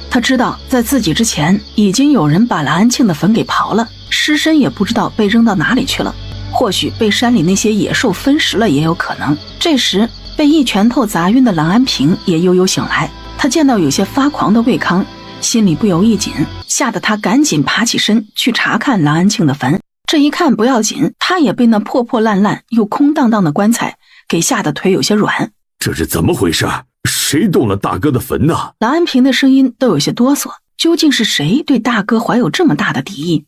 他知道在自己之前已经有人把蓝安庆的坟给刨了，尸身也不知道被扔到哪里去了，或许被山里那些野兽分食了也有可能。这时被一拳头砸晕的蓝安平也悠悠醒来，他见到有些发狂的魏康，心里不由一紧，吓得他赶紧爬起身去查看蓝安庆的坟。这一看不要紧，他也被那破破烂烂又空荡荡的棺材给吓得腿有些软。这是怎么回事？谁动了大哥的坟呢？蓝安平的声音都有些哆嗦，究竟是谁对大哥怀有这么大的敌意？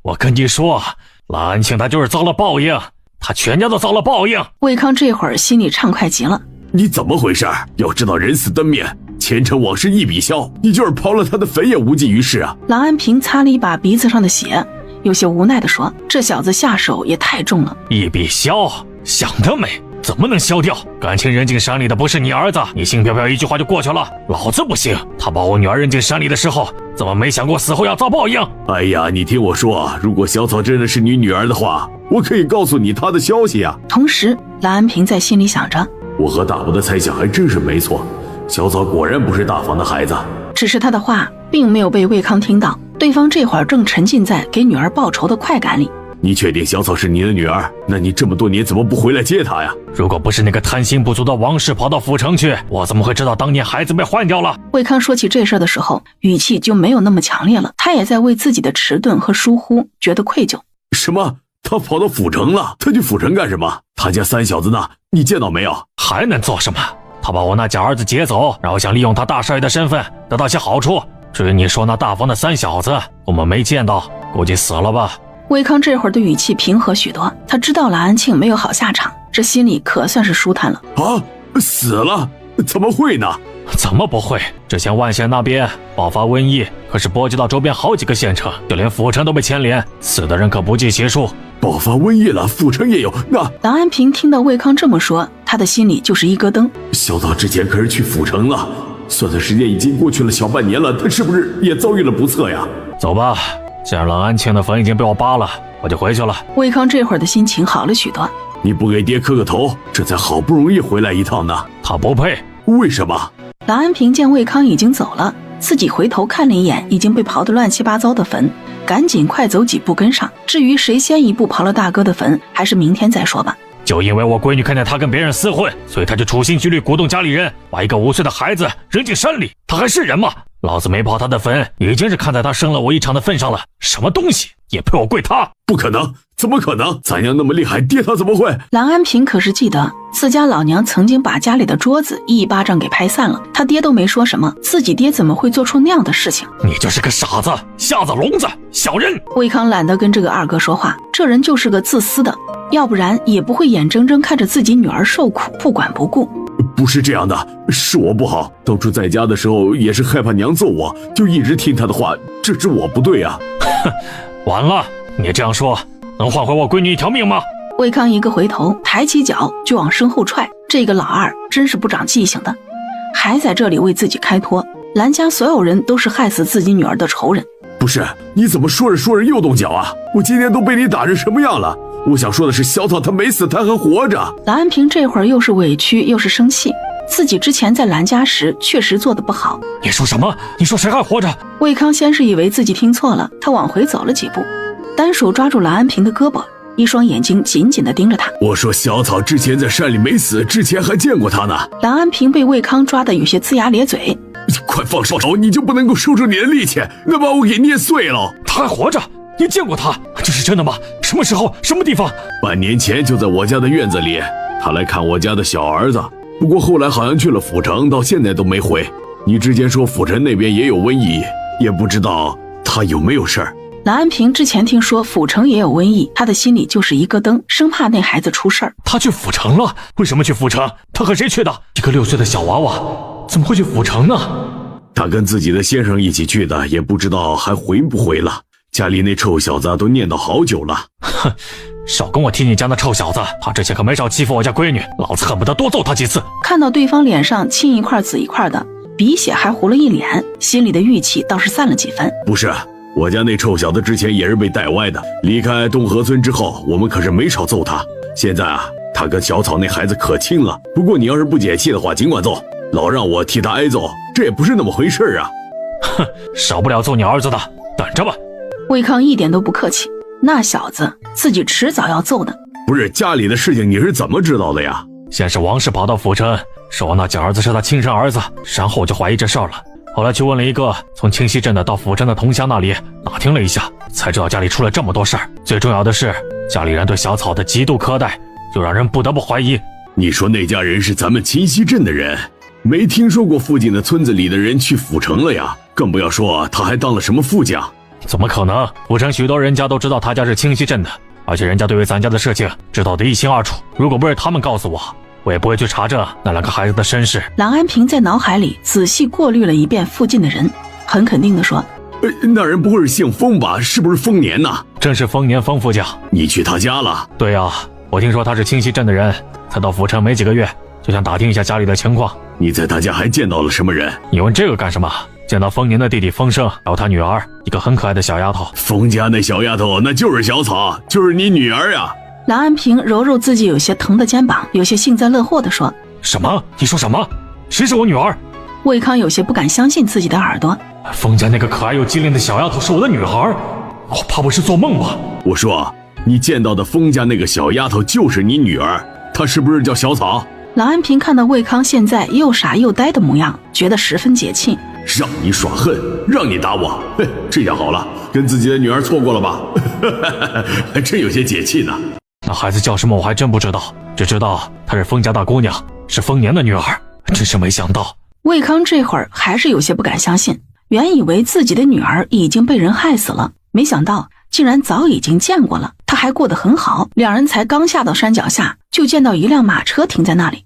我跟你说，蓝安庆他就是遭了报应，他全家都遭了报应。魏康这会儿心里畅快极了。你怎么回事？要知道人死灯灭，前尘往事一笔消，你就是刨了他的坟也无济于事啊。蓝安平擦了一把鼻子上的血，有些无奈地说，这小子下手也太重了。一笔消，想得美，怎么能消掉？感情扔进山里的不是你儿子，你轻飘飘一句话就过去了，老子不行。他把我女儿扔进山里的时候，怎么没想过死后要遭报应？哎呀，你听我说，如果小草真的是你女儿的话，我可以告诉你她的消息啊。同时蓝安平在心里想着，我和大伯的猜想还真是没错，小草果然不是大房的孩子。只是他的话并没有被魏康听到，对方这会儿正沉浸在给女儿报仇的快感里。你确定小草是你的女儿？那你这么多年怎么不回来接她呀？如果不是那个贪心不足的王氏跑到府城去，我怎么会知道当年孩子被换掉了？魏康说起这事的时候，语气就没有那么强烈了，他也在为自己的迟钝和疏忽觉得愧疚。什么？他跑到府城了？他去府城干什么？他家三小子呢？你见到没有？还能做什么？他把我那假儿子劫走，然后想利用他大少爷的身份得到些好处。至于你说那大房的三小子，我们没见到，估计死了吧。魏康这会儿的语气平和许多，他知道蓝安庆没有好下场，这心里可算是舒坦了。啊，死了？怎么会呢？怎么不会？之前万县那边爆发瘟疫，可是波及到周边好几个县城，就连府城都被牵连，死的人可不计其数。爆发瘟疫了，府城也有。那蓝安平听到魏康这么说，他的心里就是一咯噔。小草之前可是去府城了，算算时间已经过去了小半年了，他是不是也遭遇了不测呀？走吧，既然蓝安庆的坟已经被我扒了，我就回去了。魏康这会儿的心情好了许多。你不给爹磕个头，这才好不容易回来一趟呢。他不配。为什么？蓝安平见魏康已经走了，自己回头看了一眼已经被刨得乱七八糟的坟，赶紧快走几步跟上。至于谁先一步刨了大哥的坟，还是明天再说吧。就因为我闺女看见他跟别人厮混，所以他就处心积虑鼓动家里人把一个5岁的孩子扔进山里。他还是人吗？老子没刨他的坟，已经是看在他生了我一场的份上了。什么东西也配我跪他？不可能，怎么可能？咱娘那么厉害，爹他怎么会？蓝安平可是记得自家老娘曾经把家里的桌子一巴掌给拍散了，他爹都没说什么，自己爹怎么会做出那样的事情？你就是个傻子、瞎子、聋子、小人！魏康懒得跟这个二哥说话，这人就是个自私的，要不然也不会眼睁睁看着自己女儿受苦不管不顾。不是这样的，是我不好，当初在家的时候也是害怕娘揍我，就一直听她的话，这是我不对啊。哼，完了，你这样说能换回我闺女一条命吗？魏康一个回头，抬起脚就往身后踹，这个老二真是不长记性的，还在这里为自己开脱。蓝家所有人都是害死自己女儿的仇人。不是，你怎么说着说着又动脚啊？我今天都被你打成什么样了？我想说的是，小草他没死，他还活着。蓝安平这会儿又是委屈又是生气，自己之前在蓝家时确实做得不好。你说什么？你说谁还活着？魏康先是以为自己听错了，他往回走了几步，单手抓住蓝安平的胳膊，一双眼睛紧紧地盯着他。我说小草之前在山里没死，之前还见过他呢。蓝安平被魏康抓得有些龇牙咧嘴。快放手，你就不能够收住你的力气，那把我给捏碎了。他还活着？你见过他？这是真的吗？什么时候？什么地方？半年前就在我家的院子里，他来看我家的小儿子，不过后来好像去了府城，到现在都没回。你之前说府城那边也有瘟疫，也不知道他有没有事儿。蓝安平之前听说府城也有瘟疫，他的心里就是一个灯，生怕那孩子出事儿。他去府城了？为什么去府城？他和谁去的？一个6岁的小娃娃怎么会去府城呢？他跟自己的先生一起去的，也不知道还回不回了。家里那臭小子都念叨好久了。哼，少跟我提你家那臭小子，他之前可没少欺负我家闺女，老子恨不得多揍他几次。看到对方脸上青一块紫一块的，鼻血还糊了一脸，心里的郁气倒是散了几分。不是，我家那臭小子之前也是被带歪的，离开东河村之后，我们可是没少揍他。现在啊，他跟小草那孩子可亲了。不过你要是不解气的话，尽管揍，老让我替他挨揍，这也不是那么回事啊。哼，少不了揍你儿子的，等着吧。魏康一点都不客气，那小子自己迟早要揍的。不是，家里的事情你是怎么知道的呀？先是王氏跑到府城，说那假儿子是他亲生儿子，然后我就怀疑这事儿了。后来去问了一个从清溪镇的到府城的同乡那里打听了一下，才知道家里出了这么多事儿。最重要的是，家里人对小草的极度苛待，就让人不得不怀疑。你说那家人是咱们清溪镇的人，没听说过附近的村子里的人去府城了呀？更不要说他还当了什么副将。怎么可能？府城许多人家都知道他家是清溪镇的，而且人家对于咱家的事情知道的一清二楚。如果不是他们告诉我，我也不会去查证那两个孩子的身世。郎安平在脑海里仔细过滤了一遍附近的人，很肯定地说：那人不会是姓封吧？是不是丰年呐？正是丰年封副将。你去他家了？对啊，我听说他是清溪镇的人，才到府城没几个月，就想打听一下家里的情况。你在他家还见到了什么人？你问这个干什么？见到丰年的弟弟丰生，还有他女儿，一个很可爱的小丫头。丰家那小丫头那就是小草，就是你女儿呀。郎安平揉揉自己有些疼的肩膀，有些幸灾乐祸地说：什么？你说什么？谁是我女儿？魏康有些不敢相信自己的耳朵。丰家那个可爱又机灵的小丫头是我的女儿，我怕不是做梦吧？我说，你见到的丰家那个小丫头就是你女儿，她是不是叫小草？郎安平看到魏康现在又傻又呆的模样，觉得十分解气。让你耍横，让你打我，这下好了，跟自己的女儿错过了吧？还真有些解气呢。那孩子叫什么我还真不知道，只知道她是丰家大姑娘，是丰年的女儿，真是没想到。魏康这会儿还是有些不敢相信，原以为自己的女儿已经被人害死了，没想到竟然早已经见过了，她还过得很好。两人才刚下到山脚下，就见到一辆马车停在那里。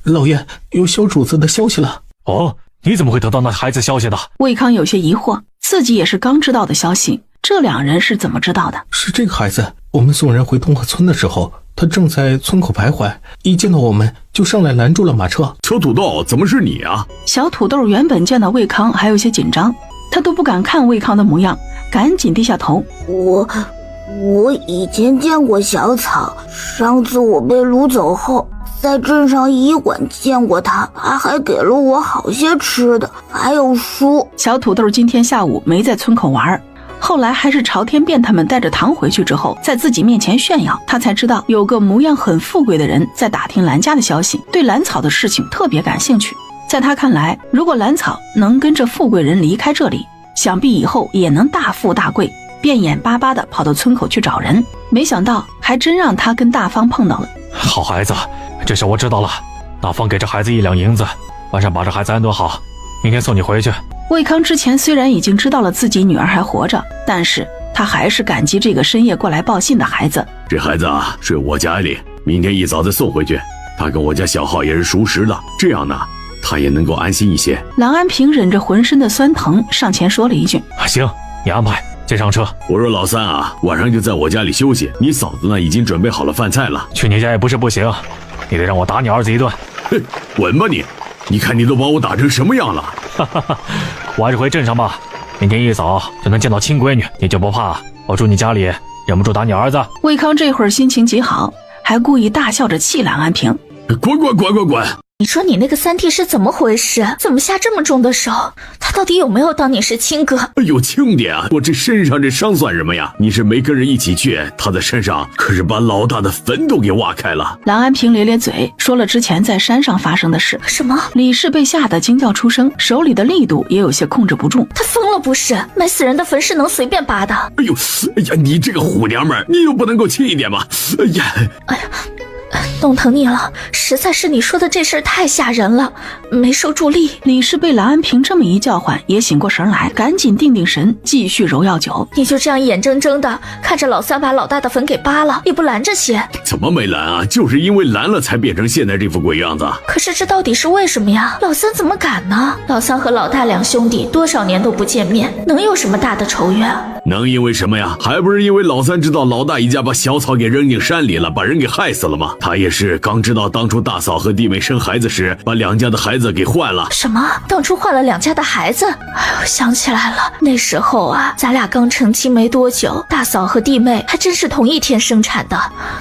老爷，有小主子的消息了。哦，你怎么会得到那孩子消息的？魏康有些疑惑，自己也是刚知道的消息，这两人是怎么知道的？是这个孩子，我们送人回东河村的时候，他正在村口徘徊，一见到我们就上来拦住了马车。小土豆，怎么是你啊？小土豆原本见到魏康还有些紧张，他都不敢看魏康的模样，赶紧低下头。我以前见过小草，上次我被掳走后，在镇上医馆见过他还给了我好些吃的，还有书。小土豆今天下午没在村口玩，后来还是朝天变他们带着糖回去之后，在自己面前炫耀，他才知道有个模样很富贵的人在打听兰家的消息，对兰草的事情特别感兴趣。在他看来，如果兰草能跟着富贵人离开这里，想必以后也能大富大贵，便眼巴巴地跑到村口去找人。没想到还真让他跟大方碰到了。好孩子，这事我知道了，大方给这孩子1两银子，晚上把这孩子安顿好，明天送你回去。魏康之前虽然已经知道了自己女儿还活着，但是他还是感激这个深夜过来报信的孩子。这孩子啊，睡我家里，明天一早再送回去。他跟我家小浩也是熟识的，这样呢，他也能够安心一些。郎安平忍着浑身的酸疼，上前说了一句：行，你安排，先上车。我说老三啊，晚上就在我家里休息，你嫂子呢已经准备好了饭菜了。去你家也不是不行，你得让我打你儿子一顿。哼，滚吧你！你看你都把我打成什么样了？我还是回镇上吧，明天一早就能见到亲闺女，你就不怕我住你家里忍不住打你儿子？魏康这会儿心情极好，还故意大笑着气郎安平。滚滚滚滚滚！你说你那个三弟是怎么回事？怎么下这么重的手？他到底有没有当你是亲哥？哎呦，轻点啊！我这身上这伤算什么呀？你是没跟人一起去，他在山上可是把老大的坟都给挖开了。郎安平咧咧嘴，说了之前在山上发生的事。什么？李氏被吓得惊叫出声，手里的力度也有些控制不住。他疯了不是？埋死人的坟是能随便拔的？哎呦，哎呀，你这个虎娘们儿，你又不能够轻一点吗？哎呀，哎呀。弄疼你了，实在是你说的这事儿太吓人了，没受住力。李氏被蓝安平这么一叫唤，也醒过神来，赶紧定定神，继续揉药酒。你就这样眼睁睁的看着老三把老大的坟给扒了，你不拦着些？怎么没拦啊？就是因为拦了才变成现在这副鬼样子。可是这到底是为什么呀？老三怎么敢呢？老三和老大两兄弟多少年都不见面，能有什么大的仇怨？能因为什么呀？还不是因为老三知道老大一家把小草给扔进山里了，把人给害死了吗？他也是刚知道当初大嫂和弟妹生孩子时把两家的孩子给换了。什么？当初换了两家的孩子？哎呦，想起来了，那时候啊，咱俩刚成亲没多久，大嫂和弟妹还真是同一天生产的，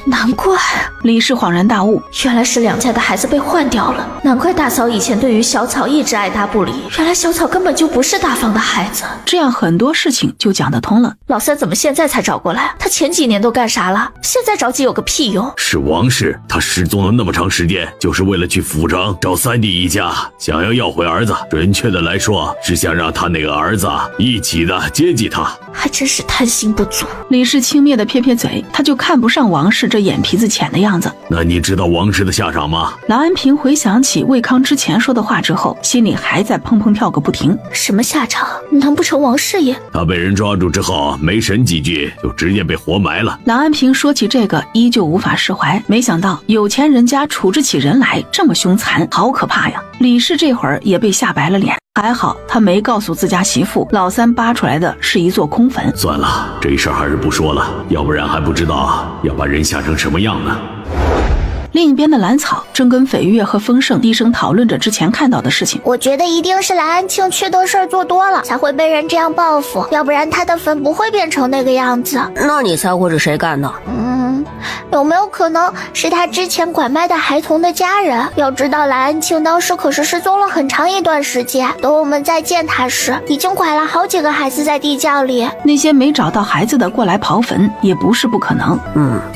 难怪。李氏恍然大悟，原来是两家的孩子被换掉了，难怪大嫂以前对于小草一直爱答不理，原来小草根本就不是大方的孩子，这样很多事情就讲得通了。老三怎么现在才找过来？他前几年都干啥了？现在着急有个屁用？是王氏，他失踪了那么长时间，就是为了去府城找三弟一家，想要回儿子。准确的来说，是想让他那个儿子一起的接济他。还真是贪心不足。李氏轻蔑的撇撇嘴，他就看不上王氏这眼皮子浅的样子。那你知道王氏的下场吗？郎安平回想起魏康之前说的话之后，心里还在砰砰跳个不停。什么下场？难不成王氏也？他被人抓住之后没审几句就直接被活埋了。郎安平说起这个依旧无法释怀，没想到有钱人家处置起人来这么凶残，好可怕呀。李氏这会儿也被吓白了脸，还好他没告诉自家媳妇老三扒出来的是一座空坟。算了，这事儿还是不说了，要不然还不知道要把人吓成什么样呢。另一边的兰草正跟绯月和丰盛低声讨论着之前看到的事情。我觉得一定是蓝安庆缺德事儿做多了，才会被人这样报复，要不然他的坟不会变成那个样子。那你猜会是谁干的？有没有可能是他之前拐卖的孩童的家人？要知道蓝安庆当时可是失踪了很长一段时间，等我们再见他时，已经拐了好几个孩子在地窖里。那些没找到孩子的过来刨坟也不是不可能。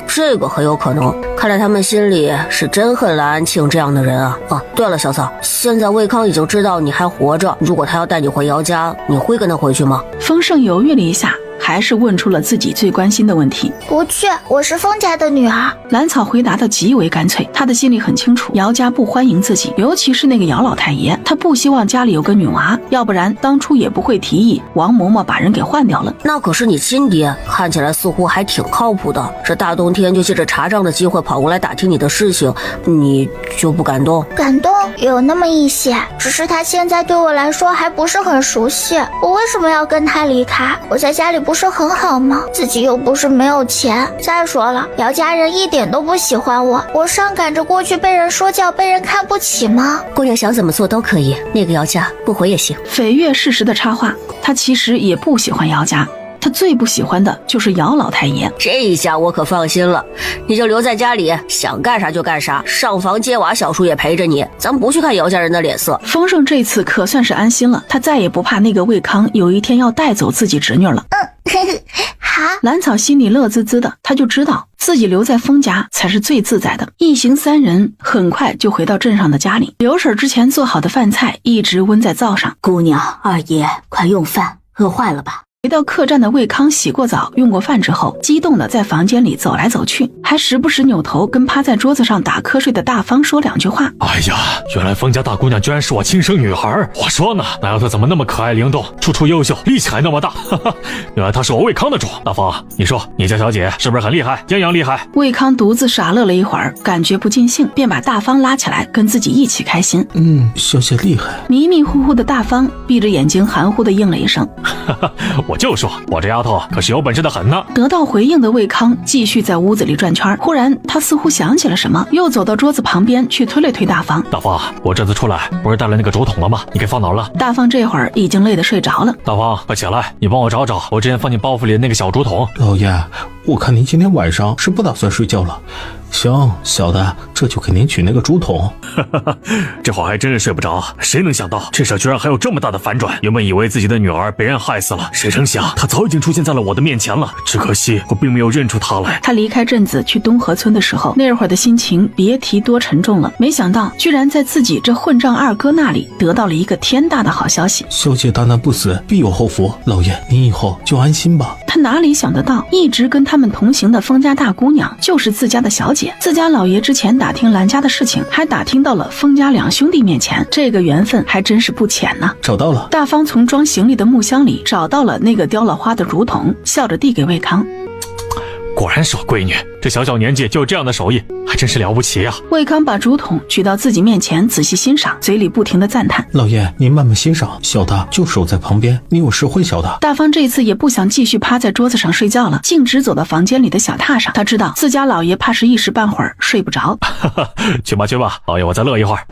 这个很有可能。看来他们心里是真恨蓝安庆这样的人啊。对了，小草，现在魏康已经知道你还活着，如果他要带你回姚家，你会跟他回去吗？丰盛犹豫了一下，还是问出了自己最关心的问题。不去，我是丰家的女儿。兰草回答的极为干脆，他的心里很清楚，姚家不欢迎自己，尤其是那个姚老太爷，他不希望家里有个女娃，要不然当初也不会提议王嬷嬷把人给换掉了。那可是你亲爹，看起来似乎还挺靠谱的，这大冬天就借着查账的机会跑过来打听你的事情，你就不感动？感动有那么一些，只是他现在对我来说还不是很熟悉，我为什么要跟他离开？我在家里不是很好吗？自己又不是没有钱。再说了，姚家人一点都不喜欢我，我上赶着过去被人说教，被人看不起吗？姑娘想怎么做都可以，那个姚家不回也行。绯月适时的插话，他其实也不喜欢姚家，他最不喜欢的就是姚老太爷。这一下我可放心了，你就留在家里，想干啥就干啥，上房揭瓦小叔也陪着你，咱们不去看姚家人的脸色。丰盛这次可算是安心了，他再也不怕那个魏康有一天要带走自己侄女了。好。兰草心里乐滋滋的，他就知道自己留在丰家才是最自在的。一行三人很快就回到镇上的家里，刘婶之前做好的饭菜一直温在灶上。姑娘，二爷，快用饭，饿坏了吧？回到客栈的魏康洗过澡用过饭之后，激动地在房间里走来走去，还时不时扭头跟趴在桌子上打瞌睡的大方说两句话。哎呀，原来丰家大姑娘居然是我亲生女孩，我说呢，哪有她怎么那么可爱灵动，处处优秀，力气还那么大，哈哈，原来她是我魏康的主。大方，你说你家小姐是不是很厉害，样样厉害？魏康独自傻乐了一会儿，感觉不尽兴，便把大方拉起来跟自己一起开心。小姐厉害。迷迷糊糊的大方闭着眼睛含糊地应了一声，哈哈，我就说我这丫头可是有本事的很呢。得到回应的魏康继续在屋子里转圈，忽然他似乎想起了什么，又走到桌子旁边去推了推大方。大方，我这次出来不是带了那个竹筒了吗？你给放哪儿了？大方这会儿已经累得睡着了。大方，快起来，你帮我找找我之前放进包袱里的那个小竹筒。老爷，我看您今天晚上是不打算睡觉了。行，小的，这就给您取那个竹筒。这会儿还真是睡不着，谁能想到这事居然还有这么大的反转？原本以为自己的女儿被人害死了，谁成想她早已经出现在了我的面前了，只可惜我并没有认出她来。他离开镇子去东河村的时候，那会儿的心情别提多沉重了，没想到居然在自己这混账二哥那里得到了一个天大的好消息。小姐大难不死，必有后福，老爷您以后就安心吧。他哪里想得到，一直跟他们同行的封家大姑娘就是自家的小姐。自家老爷之前打听兰家的事情，还打听到了封家两兄弟面前，这个缘分还真是不浅呢。找到了。大方从装行李的木箱里找到了那个雕了花的竹筒，笑着递给魏康。果然是我闺女，这小小年纪就有这样的手艺，还真是了不起呀！魏康把竹筒举到自己面前，仔细欣赏，嘴里不停地赞叹：“老爷，您慢慢欣赏，小的就守在旁边，你有事会小的。”大方这次也不想继续趴在桌子上睡觉了，径直走到房间里的小榻上。他知道自家老爷怕是一时半会儿睡不着。去吧去吧，老爷我再乐一会儿。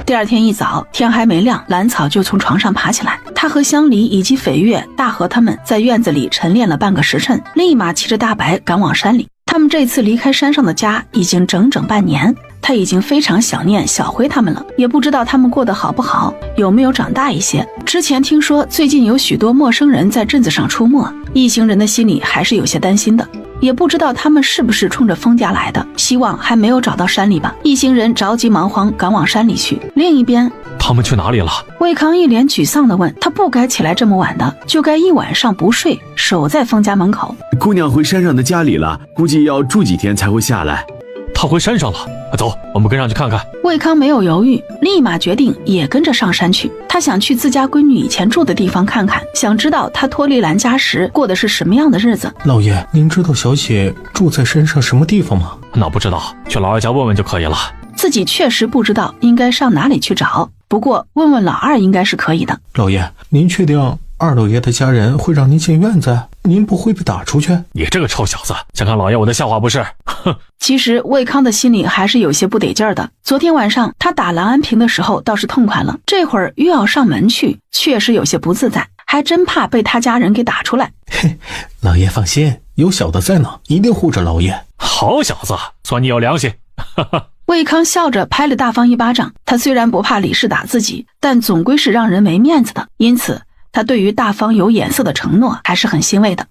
第二天一早，天还没亮，兰草就从床上爬起来。他和香梨以及翡月、大河他们在院子里晨练了半个时辰，立马骑着大白赶往山里。他们这次离开山上的家已经整整半年，他已经非常想念小辉他们了，也不知道他们过得好不好，有没有长大一些。之前听说最近有许多陌生人在镇子上出没，一行人的心里还是有些担心的。也不知道他们是不是冲着封家来的，希望还没有找到山里吧。一行人着急忙慌赶往山里去。另一边，他们去哪里了？魏康一脸沮丧地问。他不该起来这么晚的，就该一晚上不睡，守在封家门口。姑娘回山上的家里了，估计要住几天才会下来。他回山上了，走，我们跟上去看看。魏康没有犹豫，立马决定也跟着上山去。他想去自家闺女以前住的地方看看，想知道她脱离兰家时过的是什么样的日子。老爷，您知道小姐住在山上什么地方吗？那不知道，去老二家问问就可以了。自己确实不知道应该上哪里去找，不过问问老二应该是可以的。老爷，您确定二老爷的家人会让您进院子？您不会被打出去？你这个臭小子，想看老爷我的笑话不是？哼！其实魏康的心里还是有些不得劲儿的。昨天晚上他打蓝安平的时候倒是痛快了，这会儿又要上门去，确实有些不自在，还真怕被他家人给打出来。嘿，老爷放心，有小的在呢，一定护着老爷。好小子，算你有良心。魏康笑着拍了大方一巴掌。他虽然不怕李氏打自己，但总归是让人没面子的，因此他对于大方有眼色的承诺还是很欣慰的。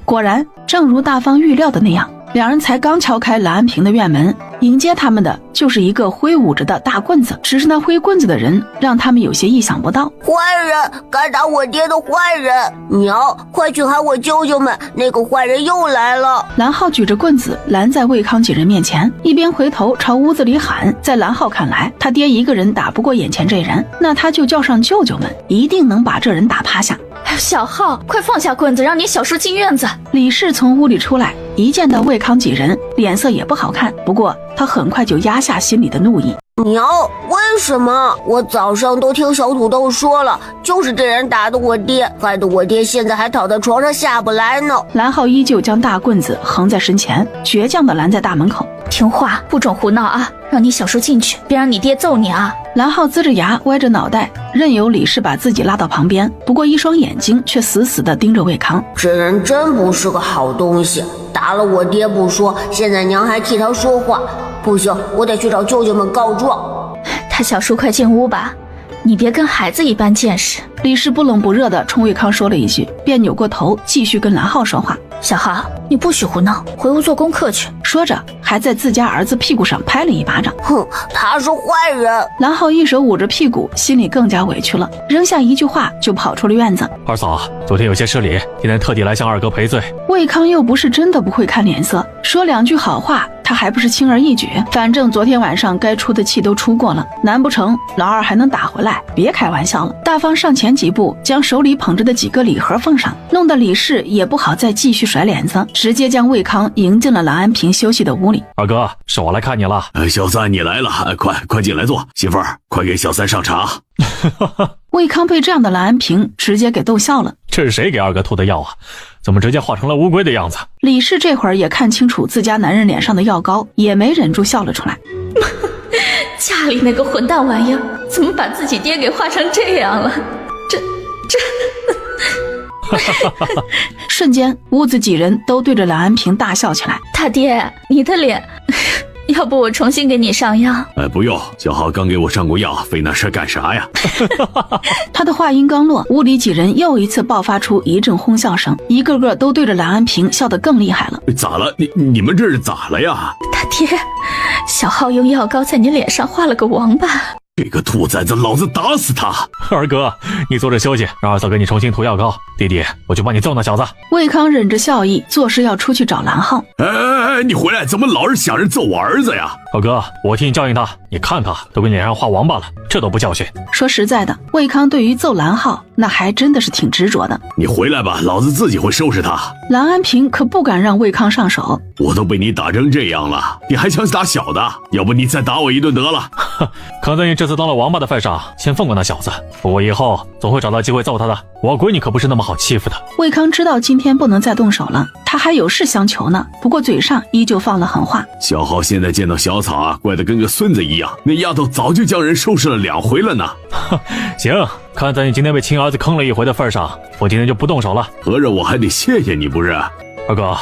果然，正如大方预料的那样，两人才刚敲开蓝安平的院门，迎接他们的就是一个挥舞着的大棍子。只是那挥棍子的人让他们有些意想不到。坏人，敢打我爹的坏人！娘，快去喊我舅舅们，那个坏人又来了！蓝浩举着棍子拦在魏康几人面前，一边回头朝屋子里喊。在蓝浩看来，他爹一个人打不过眼前这人，那他就叫上舅舅们，一定能把这人打趴下。小浩，快放下棍子，让你小叔进院子。李氏从屋里出来，一见到魏康几人，脸色也不好看，不过他很快就压下心里的怒意。娘，为什么？我早上都听小土豆说了，就是这人打的我爹，害得我爹现在还躺在床上下不来呢。蓝浩依旧将大棍子横在身前，倔强地拦在大门口。听话，不准胡闹啊！让你小叔进去，别让你爹揍你啊！蓝浩呲着牙，歪着脑袋，任由李氏把自己拉到旁边，不过一双眼睛却死死地盯着魏康。这人真不是个好东西，打了我爹不说，现在娘还替他说话。不行，我得去找舅舅们告状。他小叔快进屋吧，你别跟孩子一般见识。李氏不冷不热地冲魏康说了一句，便扭过头继续跟蓝浩说话。小浩，你不许胡闹，回屋做功课去。说着还在自家儿子屁股上拍了一巴掌。哼，他是坏人。蓝浩一手捂着屁股，心里更加委屈了，扔下一句话就跑出了院子。二嫂，昨天有些失礼，今天特地来向二哥赔罪。魏康又不是真的不会看脸色，说两句好话他还不是轻而易举。反正昨天晚上该出的气都出过了，难不成老二还能打回来？别开玩笑了。大方上前几步，将手里捧着的几个礼盒奉上，弄得李氏也不好再继续甩脸子，直接将魏康迎进了蓝安平休息的屋里。二哥，是我来看你了。小三你来了，快进来坐。媳妇儿，快给小三上茶。魏康被这样的蓝安平直接给逗笑了。这是谁给二哥涂的药啊？怎么直接化成了乌龟的样子？李氏这会儿也看清楚自家男人脸上的药膏，也没忍住笑了出来。家里那个混蛋玩意儿，怎么把自己爹给画成这样了？这瞬间屋子几人都对着蓝安平大笑起来。大爹，你的脸要不我重新给你上药？不用，小浩刚给我上过药，费那事干啥呀？他的话音刚落，屋里几人又一次爆发出一阵哄笑声，一个个都对着蓝安平笑得更厉害了。咋了？你们这是咋了呀？大爹，小浩用药膏在你脸上画了个王八。这个兔崽子，老子打死他！二哥，你坐着休息，让二嫂给你重新涂药膏。弟弟，我去帮你揍那小子。魏康忍着笑意，作势要出去找蓝浩。哎，你回来怎么老是想着揍我儿子呀？二哥，我替你教训他，你看他都给你脸上画王八了，这都不教训。说实在的，魏康对于揍蓝浩那还真的是挺执着的。你回来吧，老子自己会收拾他。蓝安平可不敢让魏康上手。我都被你打成这样了，你还想打小的？要不你再打我一顿得了。看在你这次当了王八的份上，先放过那小子。不过以后总会找到机会揍他的。我闺女可不是那么好欺负的。魏康知道今天不能再动手了，他还有事相求呢，不过嘴上依旧放了狠话。小浩现在见到小草啊，怪得跟个孙子一样，那丫头早就将人收拾了2回了呢。行，看在你今天被亲儿子坑了1回的份上，我今天就不动手了。合着我还得谢谢你不是？二哥，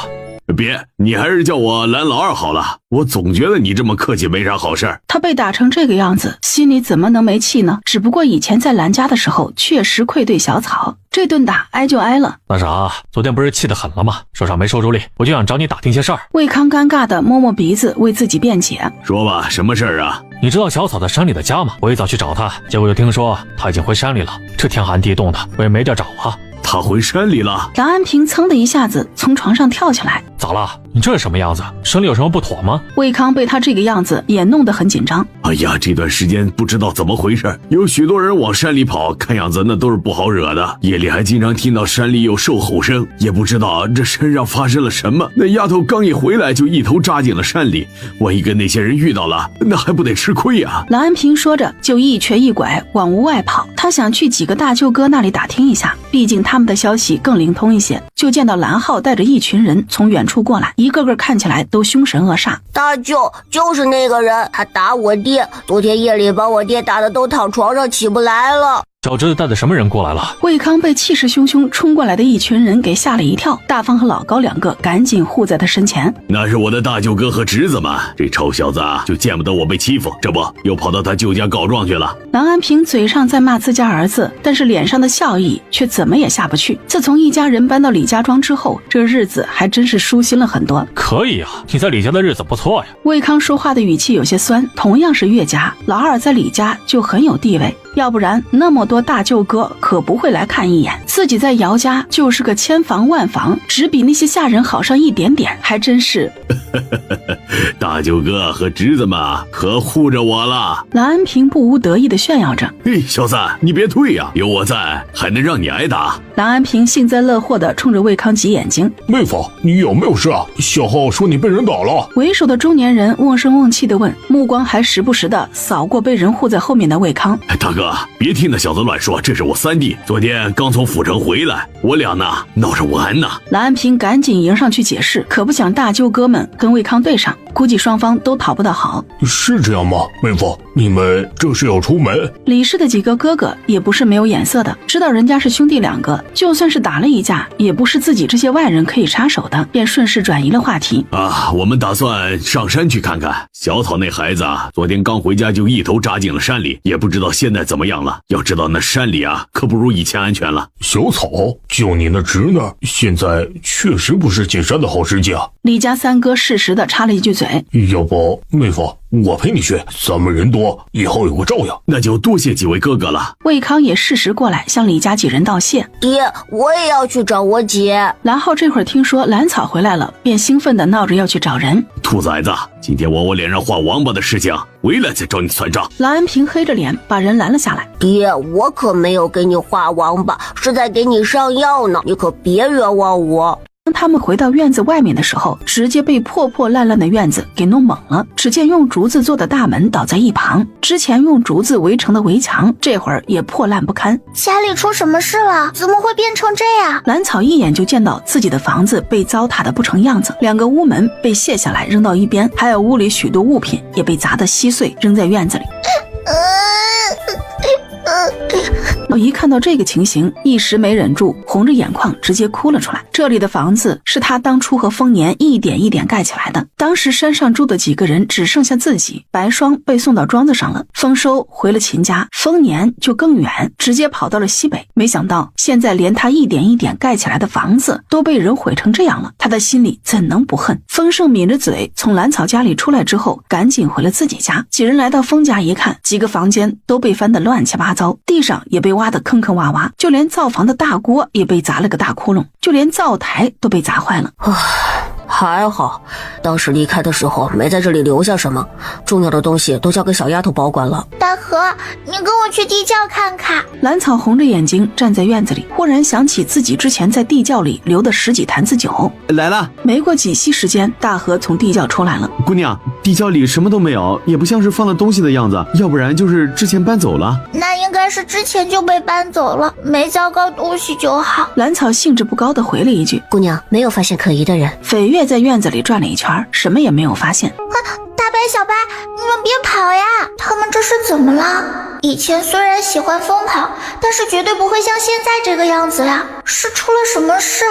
别，你还是叫我蓝老二好了，我总觉得你这么客气没啥好事。他被打成这个样子，心里怎么能没气呢？只不过以前在蓝家的时候确实愧对小草，这顿打挨就挨了。那啥，昨天不是气得很了吗？手上没收住力，我就想找你打听些事儿。魏康尴尬地摸摸鼻子，为自己辩解。说吧，什么事儿啊？你知道小草在山里的家吗？我一早去找他，结果又听说他已经回山里了。这天寒地冻的，我也没地找啊。他回山里了？蓝安平噌的一下子从床上跳起来。咋了？你这是什么样子？身里有什么不妥吗？魏康被他这个样子也弄得很紧张。哎呀，这段时间不知道怎么回事，有许多人往山里跑，看样子那都是不好惹的。夜里还经常听到山里有兽吼声，也不知道这山上发生了什么。那丫头刚一回来就一头扎进了山里，万一跟那些人遇到了，那还不得吃亏呀？蓝安平说着就一瘸一拐往屋外跑，他想去几个大舅哥那里打听一下，毕竟他们的消息更灵通一些。就见到蓝浩带着一群人从远处过来，一个个看起来都凶神恶煞。大舅，就是那个人，他打我爹，昨天夜里把我爹打得都躺床上起不来了。小侄子带的什么人过来了？魏康被气势汹汹冲过来的一群人给吓了一跳，大方和老高2个赶紧护在他身前。那是我的大舅哥和侄子们，这臭小子就见不得我被欺负，这不又跑到他舅家告状去了。蓝安平嘴上在骂自家儿子，但是脸上的笑意却怎么也下不去。自从一家人搬到李家庄之后，这日子还真是舒心了很多。可以啊，你在李家的日子不错呀。魏康说话的语气有些酸，同样是岳家，老二在李家就很有地位，要不然那么多大舅哥可不会来看一眼，自己在姚家就是个千房万房，只比那些下人好上一点点，还真是大舅哥和侄子们可护着我了。蓝安平不无得意地炫耀着。嘿，小三，你别退呀，有我在还能让你挨打。蓝安平幸灾乐祸地冲着魏康挤眼睛。妹夫，你有没有事啊？小浩说你被人打了。为首的中年人瓮声瓮气地问，目光还时不时地扫过被人护在后面的魏康。大哥，别听那小子乱说，这是我三弟，昨天刚从府城回来，我俩呢闹着玩呢。蓝安平赶紧迎上去解释，可不想大舅哥们跟魏康对上，估计双方都讨不到好。是这样吗？妹夫，你们这是要出门？李氏的几个哥哥也不是没有眼色的，知道人家是兄弟2个，就算是打了一架，也不是自己这些外人可以插手的，便顺势转移了话题。我们打算上山去看看。小草那孩子昨天刚回家就一头扎进了山里，也不知道现在怎么样了。要知道那山里可不如以前安全了。小草，就你那侄女，现在确实不是进山的好时机啊。李家3哥适时的插了一句嘴，要不妹夫，我陪你去，咱们人多，以后有个照应。那就多谢几位哥哥了。魏康也适时过来向李家几人道谢。爹，我也要去找我姐。蓝浩这会儿听说蓝草回来了，便兴奋地闹着要去找人。兔崽子，今天往我脸上画王八的事情，回来再找你算账。蓝安平黑着脸把人拦了下来。爹，我可没有给你画王八，是在给你上药呢，你可别冤枉我。当他们回到院子外面的时候，直接被破破烂烂的院子给弄懵了。只见用竹子做的大门倒在一旁，之前用竹子围成的围墙这会儿也破烂不堪。家里出什么事了？怎么会变成这样？蓝草一眼就见到自己的房子被糟蹋得不成样子，2个屋门被卸下来扔到一边，还有屋里许多物品也被砸得稀碎扔在院子里。我一看到这个情形，一时没忍住，红着眼眶直接哭了出来。这里的房子是他当初和丰年一点一点盖起来的，当时山上住的几个人只剩下自己，白霜被送到庄子上了，丰收回了秦家，丰年就更远，直接跑到了西北。没想到现在连他一点一点盖起来的房子都被人毁成这样了，他的心里怎能不恨？丰盛抿着嘴从兰草家里出来之后，赶紧回了自己家。几人来到丰家一看，几个房间都被翻得乱七八糟，地上也被挖得坑坑洼洼，就连灶房的大锅也被砸了个大窟窿，就连灶台都被砸坏了。还好当时离开的时候没在这里留下什么，重要的东西都交给小丫头保管了。大河，你跟我去地窖看看。兰草红着眼睛站在院子里，忽然想起自己之前在地窖里留的10几坛子酒。来了。没过几息时间，大河从地窖出来了。姑娘，地窖里什么都没有，也不像是放了东西的样子，要不然就是之前搬走了。那应该是之前就被搬走了，没糟糕东西就好。兰草兴致不高地回了一句：姑娘，没有发现可疑的人。翡月在院子里转了一圈，什么也没有发现。大白小白，你们别跑呀！他们这是怎么了？以前虽然喜欢疯跑，但是绝对不会像现在这个样子呀！是出了什么事？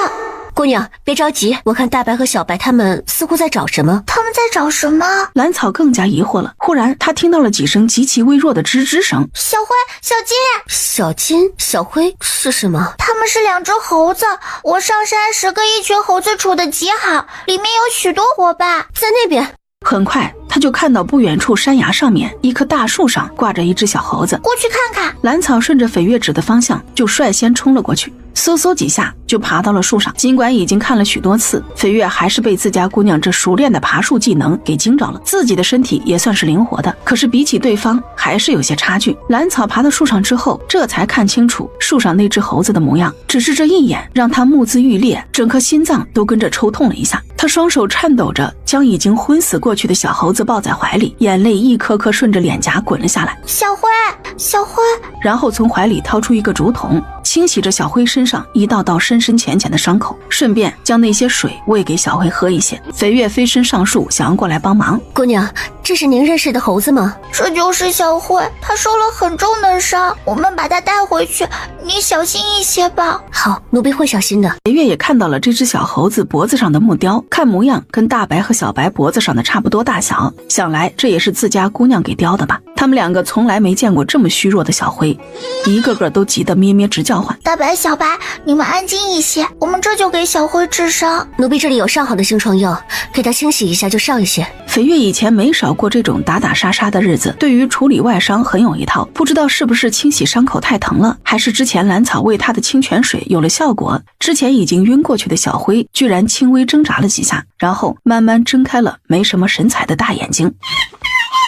姑娘，别着急，我看大白和小白他们似乎在找什么。他们在找什么？兰草更加疑惑了。忽然，他听到了几声极其微弱的吱吱声。小灰、小金、小金、小灰是什么？他们是2只猴子。我上山时跟一群猴子处得极好，里面有许多伙伴。在那边。很快，他就看到不远处山崖上面一棵大树上挂着一只小猴子。过去看看。兰草顺着翡月指的方向就率先冲了过去，嗖嗖几下就爬到了树上。尽管已经看了许多次，翡月还是被自家姑娘这熟练的爬树技能给惊着了。自己的身体也算是灵活的，可是比起对方还是有些差距。兰草爬到树上之后，这才看清楚树上那只猴子的模样，只是这一眼让他目眦欲裂，整颗心脏都跟着抽痛了一下。他双手颤抖着将已经昏死过去的小猴子抱在怀里，眼泪一颗颗顺着脸颊滚了下来。小灰，小灰，然后从怀里掏出一个竹筒，清洗着小灰身上一道道深深浅浅的伤口，顺便将那些水喂给小灰喝一些。翡月飞身上树，想要过来帮忙。姑娘，这是您认识的猴子吗？这就是小灰，他受了很重的伤，我们把他带回去，你小心一些吧。好，奴婢会小心的。翡月也看到了这只小猴子脖子上的木雕，看模样跟大白和小白脖子上的差不多大小，想来这也是自家姑娘给雕的吧。他们2个从来没见过这么虚弱的小灰，一个个都急得咩咩直叫唤。大白、小白，你们安静一些，我们这就给小灰治伤。奴婢这里有上好的清创药，给他清洗一下就上一些。翡月以前没少过这种打打杀杀的日子，对于处理外伤很有一套。不知道是不是清洗伤口太疼了，还是之前兰草喂他的清泉水有了效果，之前已经晕过去的小灰居然轻微挣扎了几下，然后慢慢睁开了没什么神采的大眼睛。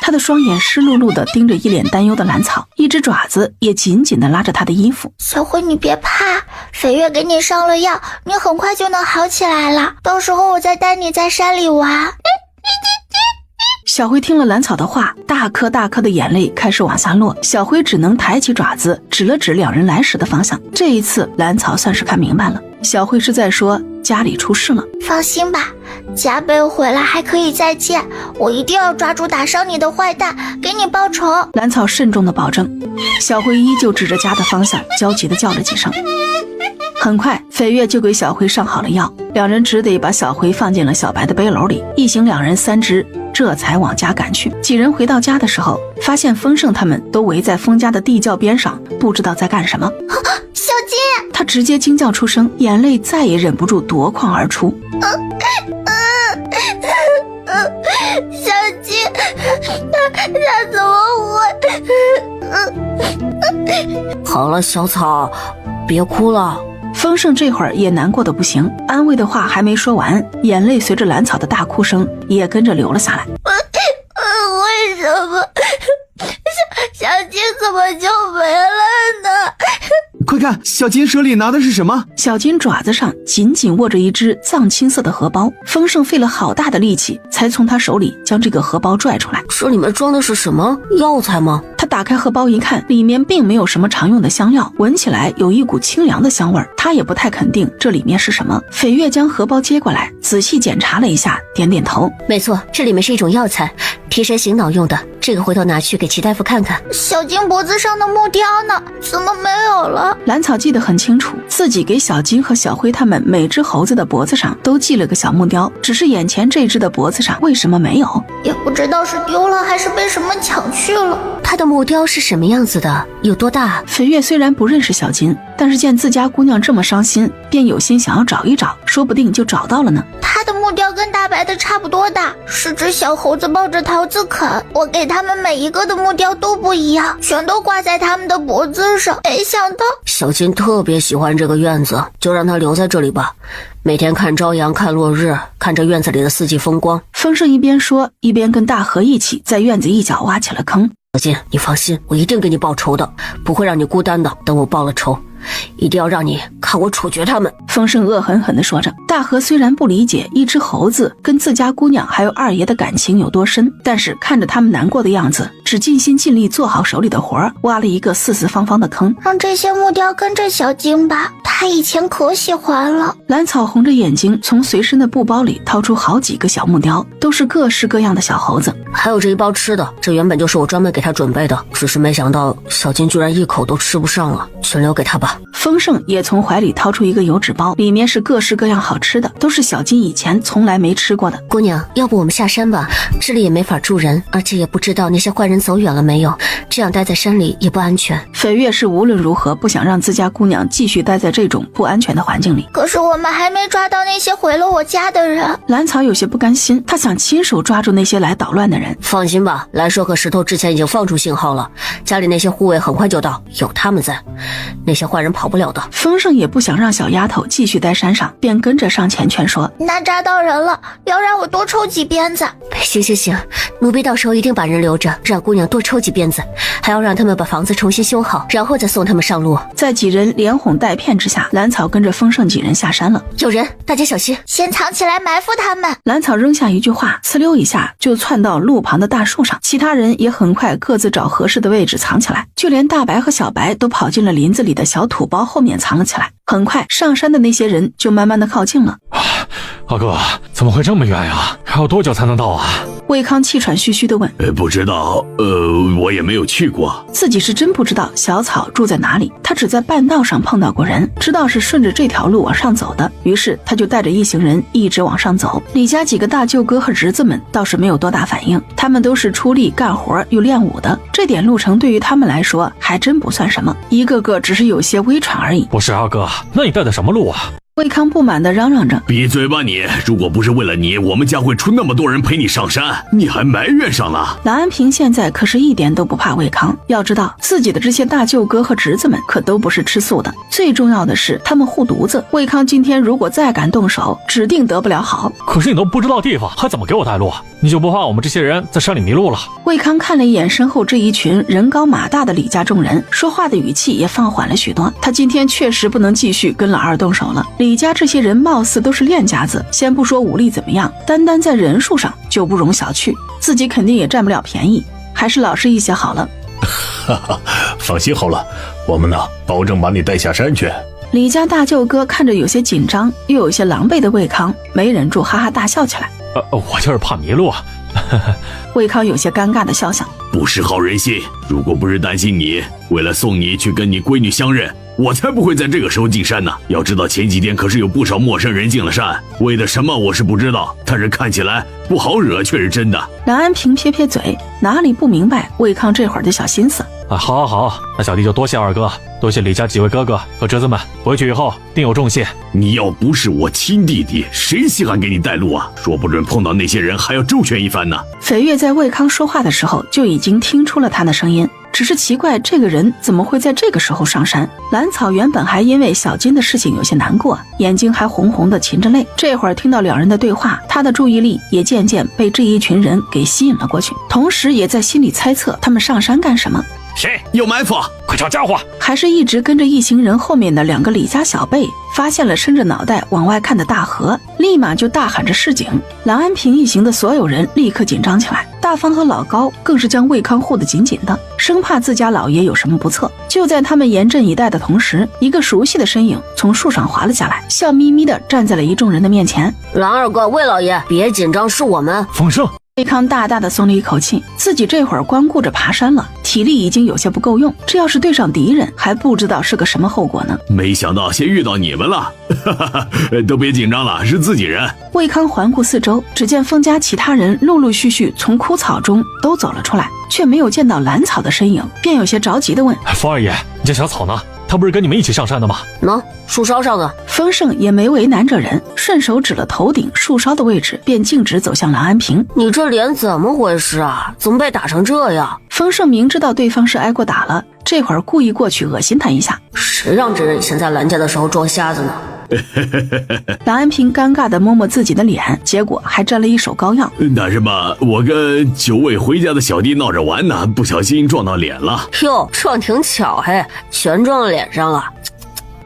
他的双眼湿漉漉地盯着一脸担忧的兰草，一只爪子也紧紧地拉着他的衣服。小灰，你别怕，翡月给你上了药，你很快就能好起来了，到时候我再带你在山里玩。小灰听了兰草的话，大颗大颗的眼泪开始往下落，小灰只能抬起爪子指了指2人来时的方向。这一次兰草算是看明白了，小灰是在说家里出事了。放心吧，加倍回来还可以再见，我一定要抓住打伤你的坏蛋，给你报仇。兰草慎重的保证。小灰依旧指着家的方向，焦急的叫了几声。很快，翡月就给小灰上好了药，2人只得把小灰放进了小白的背篓里，一行2人3只，这才往家赶去。几人回到家的时候，发现丰盛他们都围在丰家的地窖边上，不知道在干什么。小金！他直接惊叫出声，眼泪再也忍不住夺眶而出。小金，他怎么会？好了，小草，别哭了。丰盛这会儿也难过的不行，安慰的话还没说完，眼泪随着兰草的大哭声也跟着流了下来。为什么小金怎么就没了呢？快看，小金手里拿的是什么？小金爪子上紧紧握着一只藏青色的荷包，丰盛费了好大的力气才从他手里将这个荷包拽出来。这里面装的是什么？药材吗？他打开荷包一看，里面并没有什么常用的香药，闻起来有一股清凉的香味儿。他也不太肯定这里面是什么。翡月将荷包接过来，仔细检查了一下，点点头。没错，这里面是一种药材，提神醒脑用的，这个回头拿去给齐大夫看看。小金脖子上的木雕呢？怎么没有了？兰草记得很清楚，自己给小金和小辉他们每只猴子的脖子上都系了个小木雕，只是眼前这只的脖子上为什么没有？也不知道是丢了还是被什么抢去了。他的木雕是什么样子的？有多大？飞月虽然不认识小金，但是见自家姑娘这么伤心，便有心想要找一找，说不定就找到了呢。他的木雕跟大白的差不多大，是只小猴子抱着桃子啃。我给他们每一个的木雕都不一样，全都挂在他们的脖子上。没想到小金特别喜欢这个院子，就让他留在这里吧，每天看朝阳看落日，看着院子里的四季风光。风声一边说，一边跟大河一起在院子一角挖起了坑。小金，你放心，我一定给你报仇的，不会让你孤单的。等我报了仇，一定要让你看我处决他们。风声恶狠狠地说着。大河虽然不理解一只猴子跟自家姑娘还有二爷的感情有多深，但是看着他们难过的样子，只尽心尽力做好手里的活，挖了一个四四方方的坑。让这些木雕跟着小金吧，他以前可喜欢了。兰草红着眼睛从随身的布包里掏出好几个小木雕，都是各式各样的小猴子。还有这一包吃的，这原本就是我专门给他准备的，只是没想到小金居然一口都吃不上了，全留给他吧。丰盛也从怀里掏出一个油纸包，里面是各式各样好吃的，都是小金以前从来没吃过的。姑娘，要不我们下山吧，这里也没法住人，而且也不知道那些坏人走远了没有，这样待在山里也不安全。绯月是无论如何不想让自家姑娘继续待在这种不安全的环境里。可是我们还没抓到那些毁了我家的人。兰草有些不甘心，她想亲手抓住那些来捣乱的人。放心吧，来说和石头之前已经放出信号了，家里那些护卫很快就到，有他们在，那些坏人跑不了的。丰盛也不想让小丫头继续待山上，便跟着上前劝说。那抓到人了，要让我多抽几鞭子。行，奴婢到时候一定把人留着，让姑娘多抽几鞭子，还要让他们把房子重新修好，然后再送他们上路。在几人连哄带骗之下，兰草跟着丰盛几人下山了。有人，大家小心，先藏起来埋伏他们。兰草扔下一句话，呲溜一下就窜到路旁的大树上，其他人也很快各自找合适的位置藏起来，就连大白和小白都跑进了林子里的小土包后面藏了起来。很快上山的那些人就慢慢的靠近了。阿哥，怎么会这么远呀？还要多久才能到啊？魏康气喘吁吁地问。不知道，我也没有去过。自己是真不知道小草住在哪里，他只在半道上碰到过人，知道是顺着这条路往上走的，于是他就带着一行人一直往上走。李家几个大舅哥和侄子们倒是没有多大反应，他们都是出力干活又练武的，这点路程对于他们来说还真不算什么，一个个只是有些微喘而已。不是阿哥，那你带的什么路啊？魏康不满地嚷嚷着：“闭嘴吧你！如果不是为了你，我们家会出那么多人陪你上山，你还埋怨上了。”蓝安平现在可是一点都不怕魏康，要知道自己的这些大舅哥和侄子们可都不是吃素的，最重要的是他们护犊子。魏康今天如果再敢动手，指定得不了好。可是你都不知道地方，还怎么给我带路？你就不怕我们这些人在山里迷路了？魏康看了一眼身后这一群人高马大的李家众人，说话的语气也放缓了许多。他今天确实不能继续跟老二动手了。李家这些人貌似都是练家子，先不说武力怎么样，单单在人数上就不容小觑，自己肯定也占不了便宜，还是老实一些好了。放心好了，我们呢，保证把你带下山去。李家大舅哥看着有些紧张又有些狼狈的魏康，没忍住哈哈大笑起来。我就是怕迷路啊。魏康有些尴尬的笑笑，不识好人心，如果不是担心你，为了送你去跟你闺女相认，我才不会在这个时候进山呢。要知道前几天可是有不少陌生人进了山，为的什么我是不知道，但是看起来不好惹却是真的。蓝安平撇撇嘴，哪里不明白魏康这会儿的小心思。好，那小弟就多谢二哥，多谢李家几位哥哥和侄子们，回去以后定有重谢。你要不是我亲弟弟，谁稀罕给你带路啊？说不准碰到那些人还要周旋一番呢。绯月在魏康说话的时候就已经听出了他的声音，只是奇怪这个人怎么会在这个时候上山。兰草原本还因为小金的事情有些难过，眼睛还红红的噙着泪，这会儿听到两人的对话，他的注意力也渐渐被这一群人给吸引了过去，同时也在心里猜测他们上山干什么。谁有埋伏？快找家伙！还是一直跟着一行人后面的两个李家小辈发现了伸着脑袋往外看的大河，立马就大喊着示警。蓝安平一行的所有人立刻紧张起来，大方和老高更是将魏康护得紧紧的，生怕自家老爷有什么不测。就在他们严阵以待的同时，一个熟悉的身影从树上滑了下来，笑眯眯地站在了一众人的面前。蓝二哥，魏老爷，别紧张，是我们。风声，魏康大大的松了一口气，自己这会儿光顾着爬山了，体力已经有些不够用，这要是对上敌人，还不知道是个什么后果呢。没想到先遇到你们了，都别紧张了，是自己人。魏康环顾四周，只见封家其他人陆陆续续从枯草中都走了出来，却没有见到蓝草的身影，便有些着急地问：风二爷，你家小草呢？他不是跟你们一起上山的吗？喏，树梢上的。丰盛也没为难这人，顺手指了头顶树梢的位置，便径直走向蓝安平。你这脸怎么回事啊？怎么被打成这样？丰盛明知道对方是挨过打了，这会儿故意过去恶心他一下。谁让这人以前在蓝家的时候装瞎子呢？蓝安平尴尬地摸摸自己的脸，结果还沾了一手膏药。那什么，我跟久未回家的小弟闹着玩呢，不小心撞到脸了。哟，撞挺巧嘿，全撞到脸上了。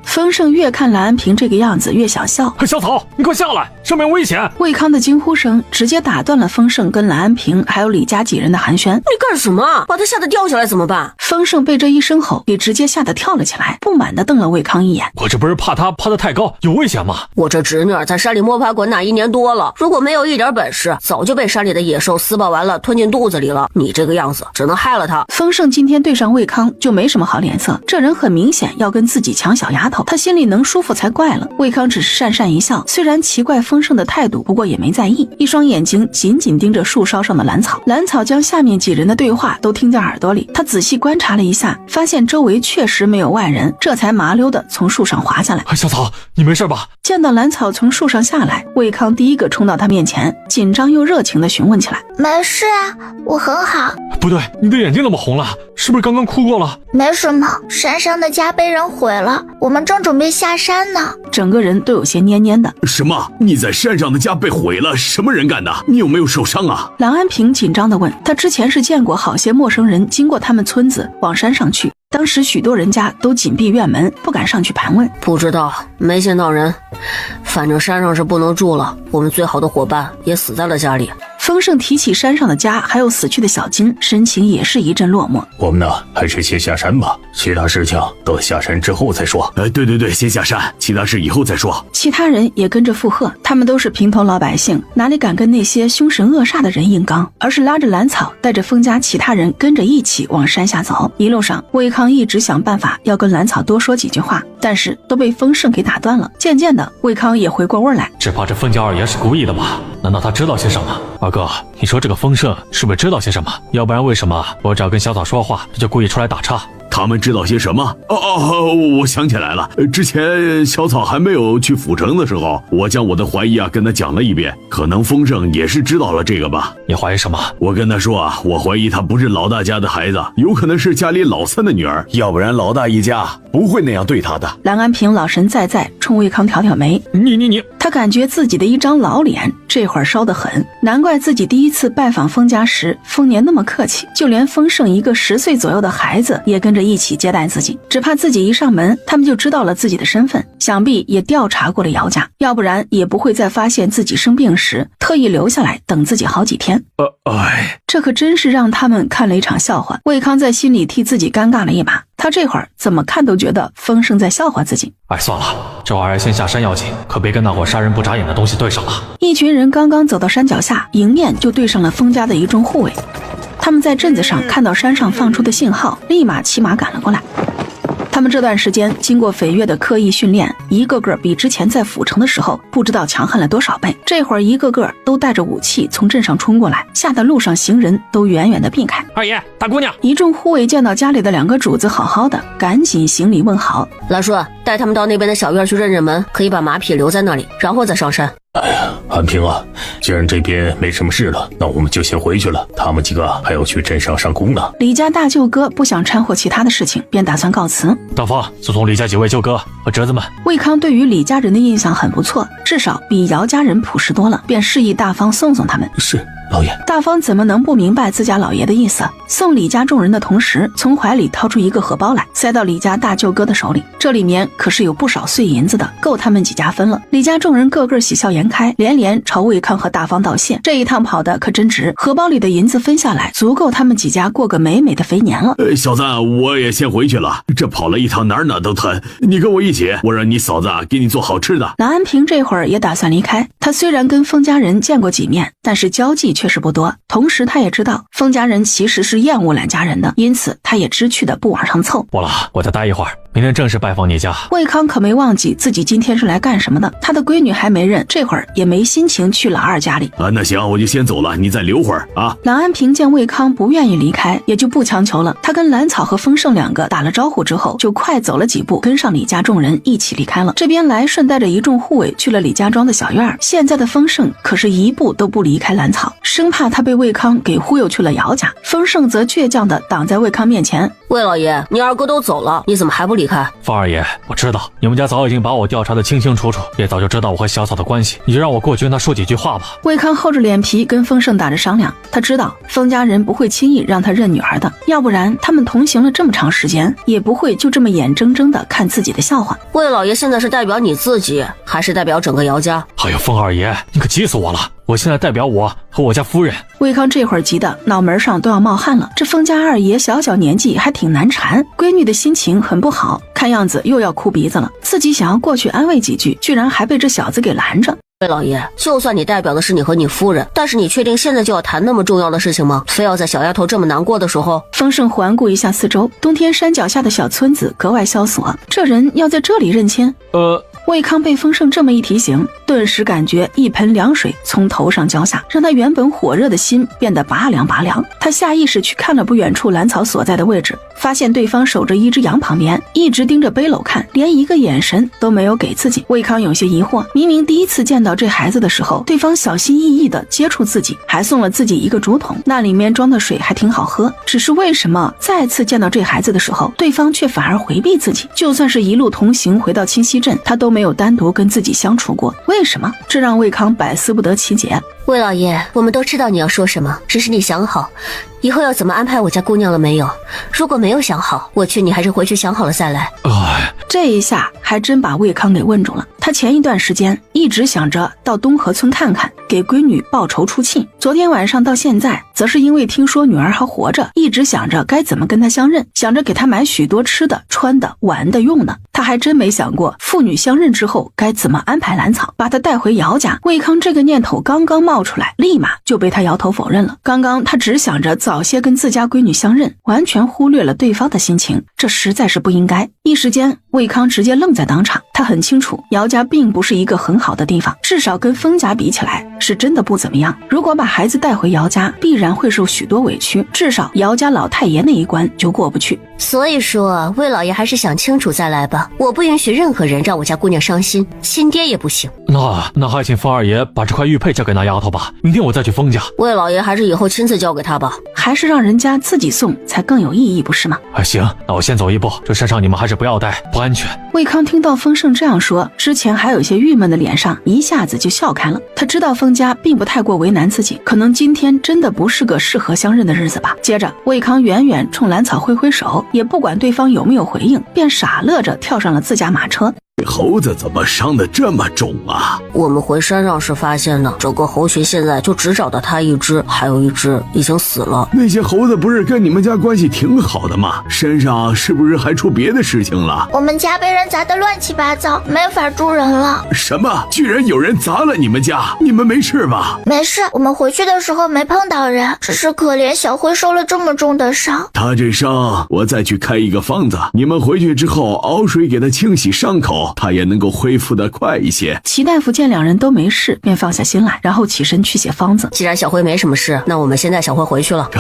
丰盛越看蓝安平这个样子越想笑。小草，你快下来，上面危险！魏康的惊呼声直接打断了丰盛跟蓝安平还有李家几人的寒暄。你干什么？把他吓得掉下来怎么办？丰盛被这一声吼给直接吓得跳了起来，不满地瞪了魏康一眼。我这不是怕他爬得太高，有危险吗？我这侄女在山里摸爬滚打1年多了，如果没有一点本事，早就被山里的野兽撕爆完了吞进肚子里了。你这个样子只能害了他。丰盛今天对上魏康就没什么好脸色，这人很明显要跟自己抢小丫头，他心里能舒服才怪了。魏康只是讪讪一笑，虽然奇怪丰盛的态度，不过也没在意，一双眼睛紧紧盯着树梢上的蓝草。蓝草将下面几人的对话都听在耳朵里，他仔细观察了一下，发现周围确实没有外人，这才麻溜的从树上滑下来。小草，你没事吧？见到蓝草从树上下来，魏康第一个冲到他面前，紧张又热情的询问起来。没事啊，我很好。不对，你的眼睛怎么红了？是不是刚刚哭过了？没什么，山上的家被人毁了，我们正准备下山呢。整个人都有些蔫蔫的。什么？你在山上的家被毁了？什么人干的？你有没有受伤啊？蓝安平紧张地问。他之前是见过好些陌生人经过他们村子往山上去，当时许多人家都紧闭院门，不敢上去盘问。不知道，没见到人，反正山上是不能住了，我们最好的伙伴也死在了家里。丰盛提起山上的家还有死去的小金，神情也是一阵落寞。我们呢，还是先下山吧，其他事情等下山之后再说。对，先下山，其他事以后再说。其他人也跟着附和，他们都是平头老百姓，哪里敢跟那些凶神恶煞的人硬刚，而是拉着蓝草带着封家其他人跟着一起往山下走。一路上魏康一直想办法要跟蓝草多说几句话，但是都被丰盛给打断了。渐渐的魏康也回过味来，只怕这封家二爷是故意的吧？难道他知道些什么？二哥，你说这个丰盛是不是知道些什么？要不然为什么我只要跟小草说话，他就故意出来打岔？他们知道些什么？我想起来了，之前小草还没有去府城的时候，我将我的怀疑跟他讲了一遍，可能丰盛也是知道了这个吧。你怀疑什么？我跟他说我怀疑他不是老大家的孩子，有可能是家里老三的女儿，要不然老大一家不会那样对他的。蓝安平老神在在，冲魏康挑挑眉。你，他感觉自己的一张老脸这会儿烧得很，难怪自己第一次拜访封家时，丰年那么客气，就连丰盛一个10岁左右的孩子也跟着一起接待自己，只怕自己一上门，他们就知道了自己的身份，想必也调查过了姚家，要不然也不会在发现自己生病时特意留下来等自己好几天。这可真是让他们看了一场笑话。魏康在心里替自己尴尬了一把，他这会儿怎么看都觉得丰盛在笑话自己。算了，这玩意儿先下山要紧，可别跟那伙杀人不眨眼的东西对上了。一群人刚刚走到山脚下，迎面就对上了封家的一众护卫。他们在镇子上看到山上放出的信号，立马骑马赶了过来。他们这段时间经过斐月的刻意训练，一个个比之前在府城的时候不知道强悍了多少倍。这会儿一个个都带着武器从镇上冲过来，吓得路上行人都远远的避开。二爷，大姑娘！一众护卫见到家里的2个主子好好的，赶紧行礼问好。蓝叔，带他们到那边的小院去认认门，可以把马匹留在那里，然后再上山。安平啊，既然这边没什么事了，那我们就先回去了。他们几个还要去镇上上工呢。李家大舅哥不想掺和其他的事情，便打算告辞。大方，送送李家几位舅哥和侄子们。魏康对于李家人的印象很不错，至少比姚家人朴实多了，便示意大方送送他们。是，老爷。大方怎么能不明白自家老爷的意思？送李家众人的同时，从怀里掏出一个荷包来，塞到李家大舅哥的手里。这里面可是有不少碎银子的，够他们几家分了。李家众人个个喜笑颜开，连连朝魏康和大方道谢。这一趟跑的可真值，荷包里的银子分下来，足够他们几家过个美美的肥年了。小子，我也先回去了，这跑了一趟哪都疼，你跟我一起，我让你嫂子给你做好吃的。蓝安平这会儿也打算离开，他虽然跟封家人见过几面，但是交际却确实不多，同时他也知道封家人其实是厌恶懒家人的，因此他也知趣的不往上凑。不了，我再待一会儿，明天正式拜访你家。魏康可没忘记自己今天是来干什么的，他的闺女还没认，这会儿也没心情去老二家里。那行，我就先走了，你再留会儿啊。郎安平见魏康不愿意离开，也就不强求了。他跟兰草和丰盛两个打了招呼之后，就快走了几步，跟上李家众人一起离开了。这边来顺带着一众护卫去了李家庄的小院。现在的丰盛可是一步都不离开兰草，生怕他被魏康给忽悠去了姚家。丰盛则倔强地挡在魏康面前。魏老爷，你二哥都走了，你怎么还不离开？方二爷，我知道你们家早已经把我调查得清清楚楚，也早就知道我和小草的关系，你就让我过去跟他说几句话吧。魏康厚着脸皮跟丰盛打着商量，他知道封家人不会轻易让他认女儿的，要不然他们同行了这么长时间，也不会就这么眼睁睁地看自己的笑话。魏老爷现在是代表你自己，还是代表整个姚家？哎呦，风二爷，你可急死我了！我现在代表我和我家夫人。魏康这会儿急得脑门上都要冒汗了，这封家二爷小小年纪还挺难缠，闺女的心情很不好，看样子又要哭鼻子了。自己想要过去安慰几句，居然还被这小子给拦着。魏老爷，就算你代表的是你和你夫人，但是你确定现在就要谈那么重要的事情吗？非要在小丫头这么难过的时候？丰盛环顾一下四周，冬天山脚下的小村子格外萧索，这人要在这里认亲？魏康被丰盛这么一提醒，顿时感觉一盆凉水从头上浇下，让他原本火热的心变得拔凉拔凉。他下意识去看了不远处兰草所在的位置，发现对方守着一只羊旁边，一直盯着背篓看，连一个眼神都没有给自己。魏康有些疑惑，明明第一次见到这孩子的时候，对方小心翼翼地接触自己，还送了自己一个竹筒，那里面装的水还挺好喝，只是为什么再次见到这孩子的时候，对方却反而回避自己？就算是一路同行回到清溪镇，他都没有单独跟自己相处过，为什么？这让魏康百思不得其解。魏老爷，我们都知道你要说什么，只是你想好以后要怎么安排我家姑娘了没有？如果没有想好，我劝你还是回去想好了再来。这一下还真把魏康给问住了。他前一段时间一直想着到东河村看看，给闺女报仇出气，昨天晚上到现在则是因为听说女儿还活着，一直想着该怎么跟她相认，想着给她买许多吃的穿的玩的用的。他还真没想过父女相认之后该怎么安排兰草，把她带回姚家。魏康这个念头刚刚冒出来，立马就被他摇头否认了。刚刚他只想着早些跟自家闺女相认，完全忽略了对方的心情，这实在是不应该。一时间魏康直接愣在当场，他很清楚姚家并不是一个很好的地方，至少跟封家比起来是真的不怎么样。如果把孩子带回姚家，必然会受许多委屈，至少姚家老太爷那一关就过不去。所以说魏老爷还是想清楚再来吧，我不允许任何人让我家姑娘伤心，亲爹也不行。那还请方二爷把这块玉佩交给那丫头吧，明天我再去封家。魏老爷还是以后亲自交给他吧，还是让人家自己送才更有意义，不是吗？行，那我先走一步，这山上你们还是不要待，不安全。魏康听到丰盛这样说，之前还有些郁闷的脸上一下子就笑开了。他知道封家并不太过为难自己，可能今天真的不是个适合相认的日子吧。接着魏康远远冲兰草挥挥手，也不管对方有没有回应，便傻乐着跳上了自家马车。猴子怎么伤得这么重啊？我们回山上时发现的，整个猴群现在就只找到它一只，还有一只已经死了。那些猴子不是跟你们家关系挺好的吗？山上是不是还出别的事情了？我们家被人砸得乱七八糟，没法住人了。什么？居然有人砸了你们家？你们没事吧？没事，我们回去的时候没碰到人，只是可怜小辉受了这么重的伤。他这伤，我再去开一个方子，你们回去之后熬水给他清洗伤口，他也能够恢复得快一些。齐大夫见两人都没事，便放下心来，然后起身去写方子。既然小辉没什么事，那我们先带小辉回去了。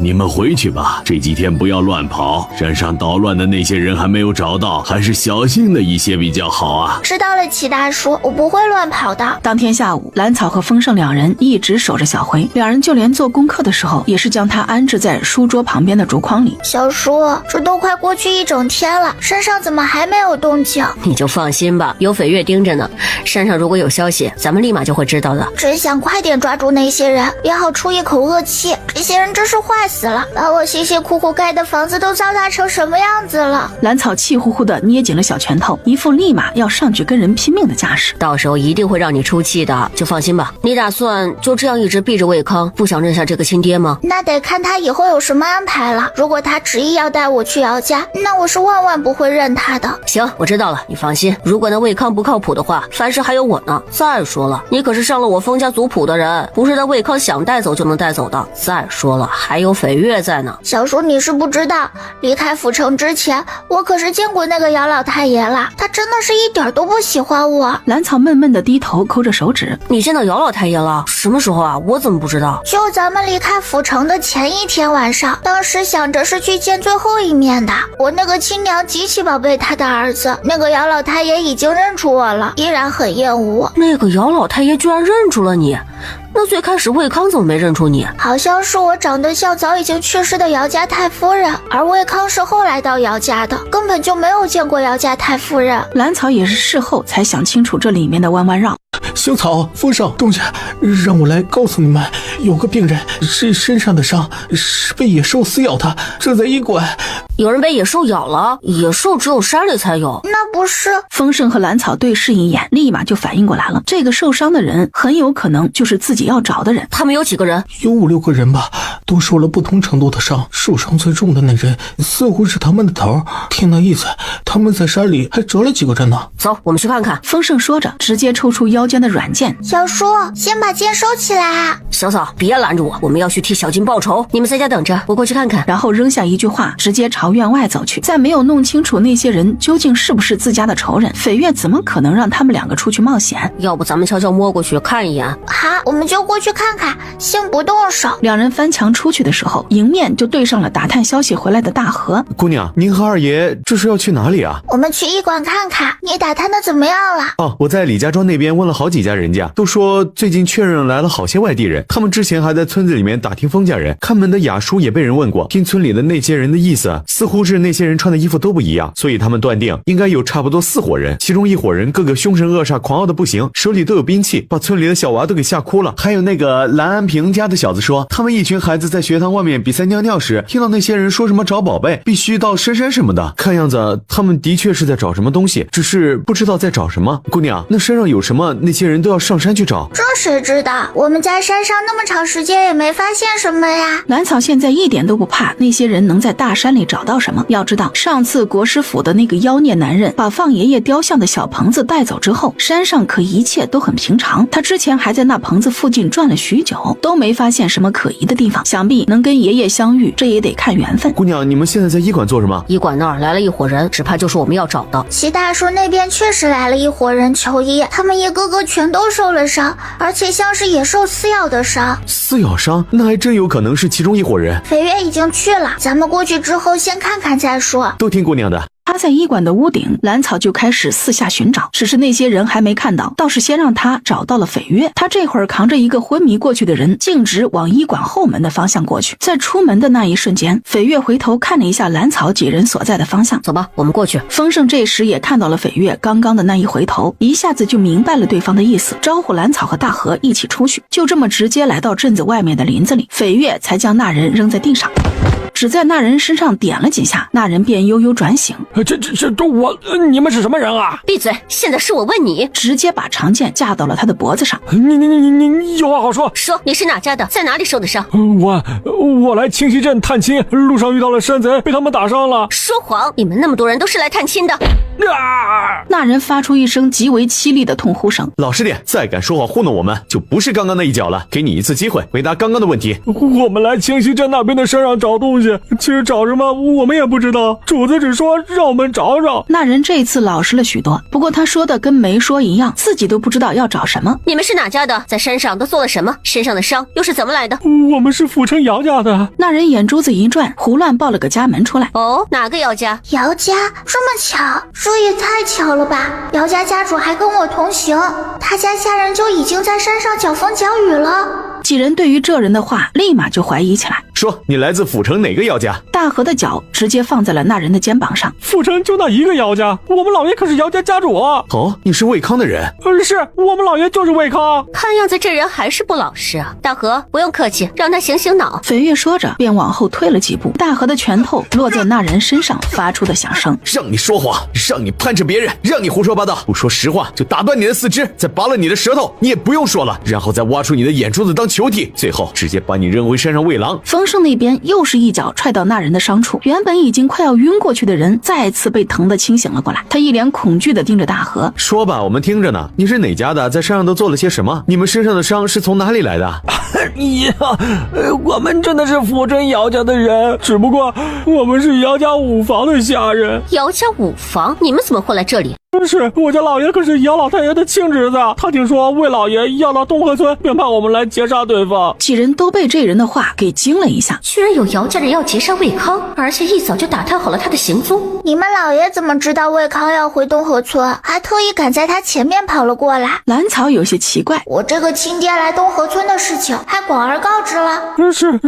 你们回去吧，这几天不要乱跑，山上捣乱的那些人还没有找到，还是小心的一些比较好啊。知道了，齐大叔，我不会乱跑的。当天下午，兰草和丰盛两人一直守着小辉，两人就连做功课的时候也是将他安置在书桌旁边的竹筐里。小叔，这都快过去一整天了，山上怎么还没有动静？你就放心吧，有匪月盯着呢，山上如果有消息，咱们立马就会知道的。真想快点抓住那些人，也好出一口恶气。这些人真是坏死了，把我辛辛苦苦盖的房子都糟蹋成什么样子了。兰草气呼呼地捏紧了小拳头，一副立马要上去跟人拼命的架势。到时候一定会让你出气的，就放心吧。你打算就这样一直避着魏康，不想认下这个亲爹吗？那得看他以后有什么安排了。如果他执意要带我去姚家，那我是万万不会认他的。行，我知道了，你放心。放心，如果那魏康不靠谱的话，凡事还有我呢。再说了，你可是上了我封家族谱的人，不是那魏康想带走就能带走的。再说了，还有绯月在呢。小叔你是不知道，离开府城之前，我可是见过那个姚老太爷了，他真的是一点都不喜欢我。兰草闷闷地低头抠着手指，你见到姚老太爷了？什么时候啊？我怎么不知道？就咱们离开府城的前一天晚上，当时想着是去见最后一面的。我那个亲娘极其宝贝他的儿子，那个姚老太爷已经认出我了，依然很厌恶。那个姚老太爷居然认出了你？那最开始魏康怎么没认出你？好像是我长得像早已经去世的姚家太夫人，而魏康是后来到姚家的，根本就没有见过姚家太夫人。兰草也是事后才想清楚这里面的弯弯绕。小草，风声，东家，让我来告诉你们，有个病人身上的伤是被野兽撕咬的，正在医馆。有人被野兽咬了？野兽只有山里才有。那不是？丰盛和兰草对视一眼，立马就反应过来了，这个受伤的人很有可能就是自己要找的人。他们有几个人？有5、6个人吧，都受了不同程度的伤。受伤最重的那人似乎是他们的头，听那意思，他们在山里还折了几个针呢。走，我们去看看。丰盛说着，直接抽出腰间的软剑。小叔，先把剑收起来啊！小草，别拦着我，我们要去替小金报仇。你们在家等着，我过去看看。然后扔下一句话，直接朝院外走去。在没有弄清楚那些人究竟是不是自家的仇人，绯月怎么可能让他们2个出去冒险？要不咱们悄悄摸过去看一眼？好，我们就过去看看，先不动手。2人翻墙出去的时候，迎面就对上了打探消息回来的大河。姑娘，您和二爷这是要去哪里啊？我们去医馆看看，你打探的怎么样了？哦，我在李家庄那边问了好几家人家，都说最近确认来了好些外地人，他们之前还在村子里面打听封家人，看门的雅叔也被人问过，听村里的那些人的意思，似乎是那些人穿的衣服都不一样，所以他们断定应该有差不多4伙人，其中1伙人个个凶神恶煞，狂傲的不行，手里都有兵器，把村里的小娃都给吓哭了。还有那个蓝安平家的小子说，他们一群孩子在学堂外面比赛尿尿时，听到那些人说什么找宝贝，必须到深山什么的，看样子他们的确是在找什么东西，只是不知道在找什么。姑娘，那山上有什么，那些人都要上山去找。这谁知道？我们在山上那么长时间也没发现什么呀。兰草现在一点都不怕那些人能在大山里找到什么。要知道，上次国师府的那个妖孽男人把放爷爷雕像的小棚子带走之后，山上可一切都很平常。他之前还在那棚子附近转了许久，都没发现什么可疑的地方。想必能跟爷爷相遇，这也得看缘分。姑娘，你们现在在医馆做什么？医馆那儿来了1伙人，只怕就是我们要找的。齐大叔那边确实来了1伙人求医，他们一个个全都受了伤，而且像是野兽撕咬的伤。撕咬伤？那还真有可能是其中1伙人。绯月已经去了，咱们过去之后先看看再说。都听姑娘的。他在医馆的屋顶，兰草就开始四下寻找，只是那些人还没看到，倒是先让他找到了绯月。他这会儿扛着一个昏迷过去的人，径直往医馆后门的方向过去。在出门的那一瞬间，绯月回头看了一下兰草几人所在的方向。走吧，我们过去。丰盛这时也看到了绯月刚刚的那一回头，一下子就明白了对方的意思，招呼兰草和大河一起出去。就这么直接来到镇子外面的林子里，绯月才将那人扔在地上，只在那人身上点了几下，那人便悠悠转醒。你们是什么人啊？闭嘴！现在是我问你，直接把长剑架到了他的脖子上。你有话好说。说你是哪家的，在哪里受的伤？我来清溪镇探亲，路上遇到了山贼，被他们打伤了。说谎！你们那么多人都是来探亲的。那人发出一声极为凄厉的痛呼声。老实点，再敢说谎糊弄我们，就不是刚刚那一脚了。给你一次机会，回答刚刚的问题。我们来清溪镇那边的山上找东西，其实找什么我们也不知道，主子只说让我们找找。那人这次老实了许多，不过他说的跟没说一样，自己都不知道要找什么。你们是哪家的？在山上都做了什么？身上的伤又是怎么来的？我们是府城姚家的。那人眼珠子一转，胡乱报了个家门出来。哦，哪个姚家？姚家？这么巧？这也太巧了吧！姚家家主还跟我同行，他家下人就已经在山上搅风搅雨了。几人对于这人的话立马就怀疑起来。说你来自府城哪个姚家？大河的脚直接放在了那人的肩膀上。府城就那一个姚家，我们老爷可是姚家家主啊。哦，你是魏康的人？是我们老爷就是魏康。看样子这人还是不老实啊。大河，不用客气，让他醒醒脑。绯月说着便往后退了几步，大河的拳头落在那人身上发出的响声。让你说谎，让你攀着别人，让你胡说八道，不说实话就打断你的四肢，再拔了你的舌头，你也不用说了，然后再挖出你的眼珠子当球体，最后直接把你扔回山上喂狼。丰盛胜那边又是一脚踹到那人的伤处，原本已经快要晕过去的人再次被疼得清醒了过来。他一脸恐惧地盯着大河，说吧，我们听着呢。你是哪家的？在山上都做了些什么？你们身上的伤是从哪里来的？我们真的是抚真姚家的人，只不过我们是姚家五房的下人。姚家五房？你们怎么会来这里？是我家老爷可是姚老太爷的亲侄子，他听说魏老爷要到东河村，便派我们来截杀对方。几人都被这人的话给惊了一下，居然有姚家人要截杀魏康，而且一早就打探好了他的行踪。你们老爷怎么知道魏康要回东河村，还特意赶在他前面跑了过来？兰草有些奇怪，我这个亲爹来东河村的事情还广而告之了。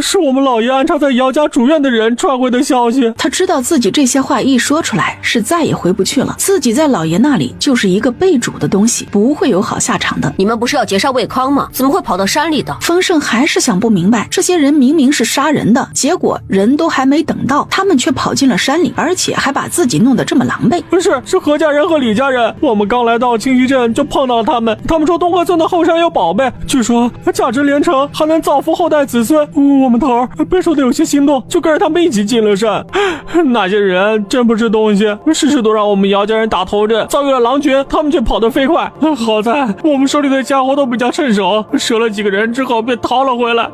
是我们老爷安插在姚家主院的人传回的消息。他知道自己这些话一说出来是再也回不去了，自己在老爷那里就是一个被煮的东西，不会有好下场的。你们不是要截杀魏康吗？怎么会跑到山里的？丰盛还是想不明白，这些人明明是杀人的，结果人都还没等到，他们却跑进了山里，而且还把自己弄得这么狼狈。是何家人和李家人，我们刚来到清溪镇就碰到了他们。他们说东河村的后山有宝贝，据说价值连城，还能造福后代子孙。我们头儿被说的有些心动，就跟着他们一起进了山。那些人真不是东西，事事都让我们姚家人打头阵，遭遇了狼群，他们却跑得飞快。好在我们手里的家伙都比较趁手，折了几个人之后便逃了回来。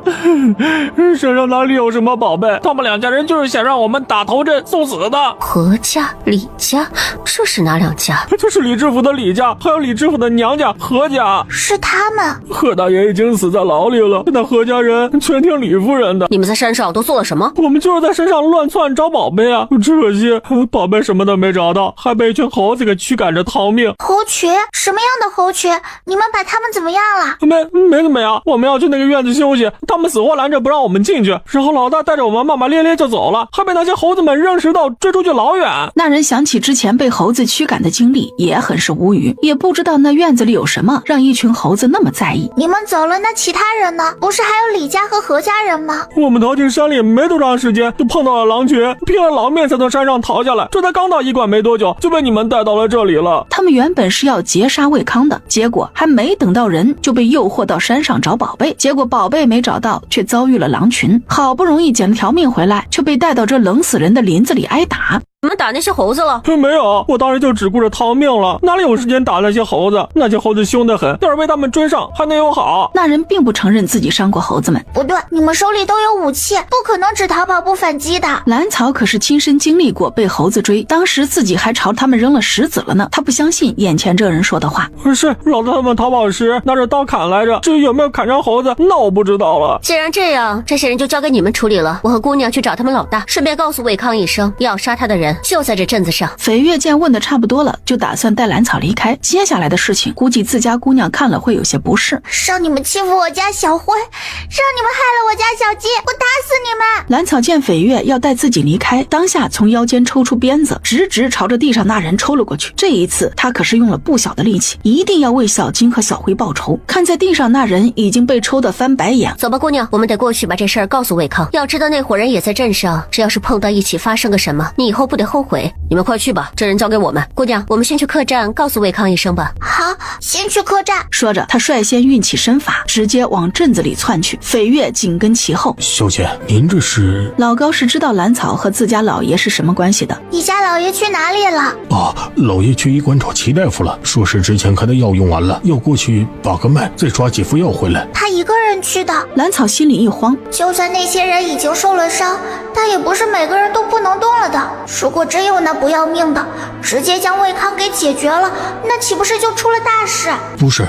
身上哪里有什么宝贝？他们两家人就是想让我们打头阵送死的。何家、李家，这是哪两家？就是李知府的李家，还有李知府的娘家何家。是他们。何大爷已经死在牢里了，那何家人全听李夫人的。你们在山上都做了什么？我们就是在山上乱窜找宝贝啊，只可惜宝贝什么都没找到，还被一群猴子给驱赶着逃命。猴群？什么样的猴群？你们把他们怎么样了？没怎么样，我们要去那个院子休息，他们死活拦着不让我们进去，然后老大带着我们骂骂咧咧就走了，还被那些猴子们扔石头追出去老远。那人想起之前被猴子驱赶的经历，也很是无语，也不知道那院子里有什么让一群猴子那么在意。你们走了，那其他人呢？不是还有李家和何家人吗？我们逃进山里没多长时间，就碰到了狼群，拼了老命才从山上逃下来，这才刚到驿馆没多久，就被你们带到了这里了。他们原本是要截杀魏康的，结果还没等到人，就被诱惑到山上找宝贝，结果宝贝没找到，却遭遇了狼群，好不容易捡了条命回来，却被带到这冷死人的林子里挨打。你们打那些猴子了？没有，我当时就只顾着逃命了，哪里有时间打那些猴子？那些猴子凶得很，要是被他们追上，还能有好？那人并不承认自己伤过猴子们。不对，你们手里都有武器，不可能只逃跑不反击的。兰草可是亲身经历过被猴子追，当时自己还朝他们扔了石子了呢。他不相信眼前这人说的话。是，老大他们逃跑时拿着刀砍来着，至于有没有砍伤猴子，那我不知道了。既然这样，这些人就交给你们处理了。我和姑娘去找他们老大，顺便告诉魏康一声，要杀他的人就在这镇子上。斐月见问的差不多了，就打算带兰草离开。接下来的事情，估计自家姑娘看了会有些不适。让你们欺负我家小辉，让你们害了我家小鸡，我打死你们！兰草见斐月要带自己离开，当下从腰间抽出鞭子，直朝着地上那人抽了过去。这一次他可是用了不小的力气，一定要为小金和小辉报仇。看在地上那人已经被抽得翻白眼。走吧，姑娘，我们得过去把这事儿告诉魏康。要知道那伙人也在镇上，只要是碰到一起发生个什么，你以后不得后悔。你们快去吧，这人交给我们。姑娘，我们先去客栈告诉魏康一声吧。好，先去客栈。说着，他率先运起身法，直接往镇子里窜去。斐月紧跟其后。小姐，您这是？老高是知道兰草和自家老爷是什么关系的。你家老爷去哪里了？老爷去医馆找齐大夫了，说是之前开的药用完了，要过去把个脉，再抓几副药回来。他一个人去的。兰草心里一慌，就算那些人已经受了伤，但也不是每个人都不能动了的。如果真有那不要命的，直接将魏康给解决了，那岂不是就出了大事？不是，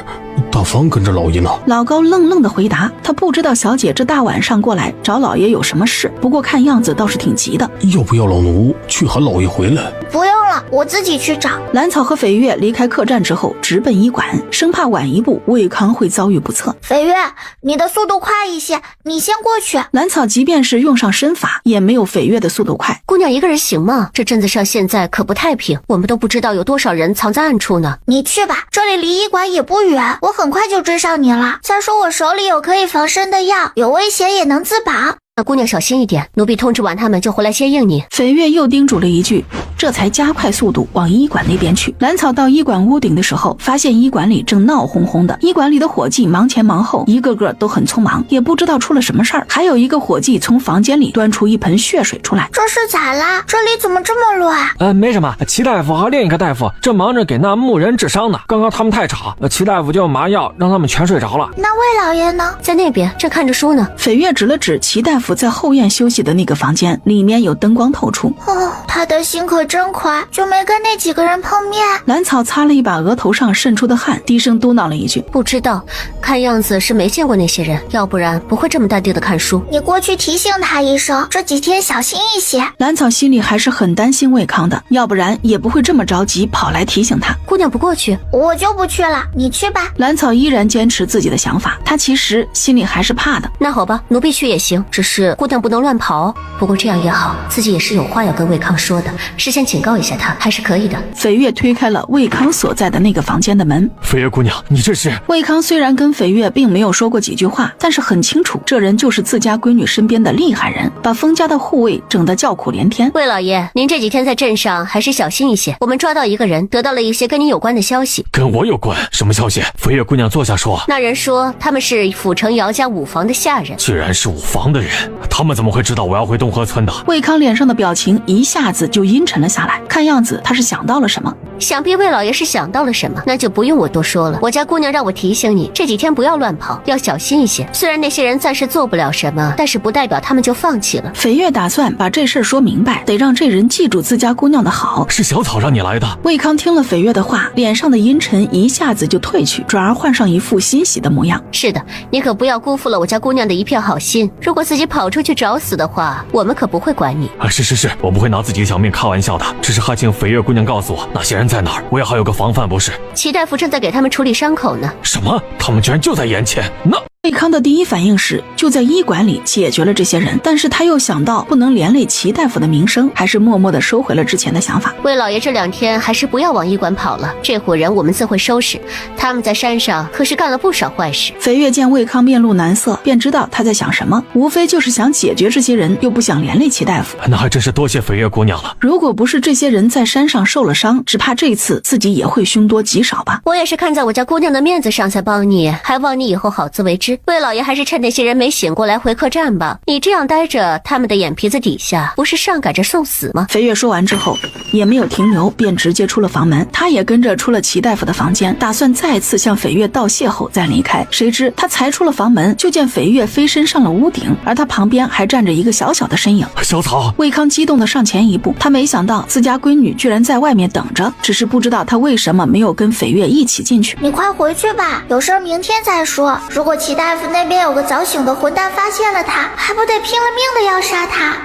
大方跟着老爷呢。老高愣愣的回答，他不知道小姐这大晚上过来找老爷有什么事，不过看样子倒是挺急的。要不要老奴去喊老爷回来？不用了，我自己去找。兰草和斐月离开客栈之后，直奔医馆，生怕晚一步魏康会遭遇不测。斐月，你的速度快一些，你先过去。兰草即便是用上身法，也没有斐月的速度快。姑娘一个人行吗？这镇子上现在可不太平，我们都不知道有多少人藏在暗处呢。你去吧，这里离医馆也不远，我很快就追上你了。再说我手里有可以防身的药，有危险也能自保。那姑娘小心一点，奴婢通知完他们就回来接应你。绯月又叮嘱了一句，这才加快速度往医馆那边去。兰草到医馆屋顶的时候，发现医馆里正闹哄哄的，医馆里的伙计忙前忙后，一个个都很匆忙，也不知道出了什么事儿。还有一个伙计从房间里端出一盆血水出来，这是咋啦？这里怎么这么乱？没什么，齐大夫和另一个大夫正忙着给那牧人治伤呢。刚刚他们太吵，齐大夫就麻药让他们全睡着了。那魏老爷呢？在那边正看着书呢。绯月指了指齐大夫在后院休息的那个房间，里面有灯光透出。哦，他的心可真快，就没跟那几个人碰面。兰草擦了一把额头上渗出的汗，低声嘟囔了一句：不知道，看样子是没见过那些人，要不然不会这么淡定的看书。你过去提醒他一声，这几天小心一些。兰草心里还是很担心魏康的，要不然也不会这么着急跑来提醒他。姑娘不过去，我就不去了，你去吧。兰草依然坚持自己的想法，她其实心里还是怕的。那好吧，奴婢去也行，只是姑娘不能乱跑。不过这样也好，自己也是有话要跟魏康说的，事先警告一下他还是可以的。绯月推开了魏康所在的那个房间的门。绯月姑娘，你这是……魏康虽然跟绯月并没有说过几句话，但是很清楚这人就是自家闺女身边的厉害人，把封家的护卫整得叫苦连天。魏老爷，您这几天在镇上还是小心一些，我们抓到一个人，得到了一些跟你有关的消息。跟我有关？什么消息？绯月姑娘坐下说。那人说他们是府城姚家五房的下人。居然是五房的人，他们怎么会知道我要回东河村的？魏康脸上的表情一下子就阴沉了下来，看样子他是想到了什么。想必魏老爷是想到了什么，那就不用我多说了。我家姑娘让我提醒你，这几天不要乱跑，要小心一些。虽然那些人暂时做不了什么，但是不代表他们就放弃了。绯月打算把这事说明白，得让这人记住自家姑娘的好。是小草让你来的？魏康听了绯月的话，脸上的阴沉一下子就褪去，转而换上一副欣喜的模样。是的，你可不要辜负了我家姑娘的一片好心。如果自己跑出去找死的话，我们可不会管你。是，我不会拿自己的小命开玩笑的。只是还请绯月姑娘告诉我那些人在哪儿，我也还有个防范不是？齐大夫正在给他们处理伤口呢。什么？他们居然就在眼前？那……魏康的第一反应是就在医馆里解决了这些人，但是他又想到不能连累齐大夫的名声，还是默默地收回了之前的想法。魏老爷这2天还是不要往医馆跑了，这伙人我们自会收拾，他们在山上可是干了不少坏事。绯月见魏康面露难色，便知道他在想什么，无非就是想解决这些人，又不想连累齐大夫。那还真是多谢绯月姑娘了。如果不是这些人在山上受了伤，只怕这次自己也会凶多吉少吧。我也是看在我家姑娘的面子上才帮你，还望你以后好自为之。魏老爷还是趁那些人没醒过来回客栈吧，你这样待着，他们的眼皮子底下不是上赶着送死吗？绯月说完之后也没有停留，便直接出了房门。他也跟着出了齐大夫的房间，打算再次向绯月道谢后再离开。谁知他才出了房门，就见绯月飞身上了屋顶，而他旁边还站着一个小小的身影。小草！魏康激动地上前一步，他没想到自家闺女居然在外面等着，只是不知道他为什么没有跟绯月一起进去。你快回去吧，有事明天再说。如果齐大夫那边有个早醒的混蛋发现了他，还不得拼了命的要杀他？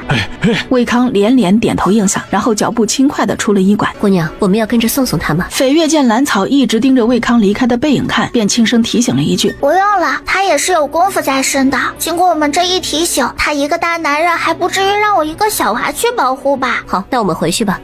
魏康连连点头应下，然后脚步轻快地出了医馆。姑娘，我们要跟着送他吗？绯月见兰草一直盯着魏康离开的背影看，便轻声提醒了一句：不用了，他也是有功夫在身的。经过我们这一提醒，他一个大男人还不至于让我一个小娃去保护吧。好，那我们回去吧。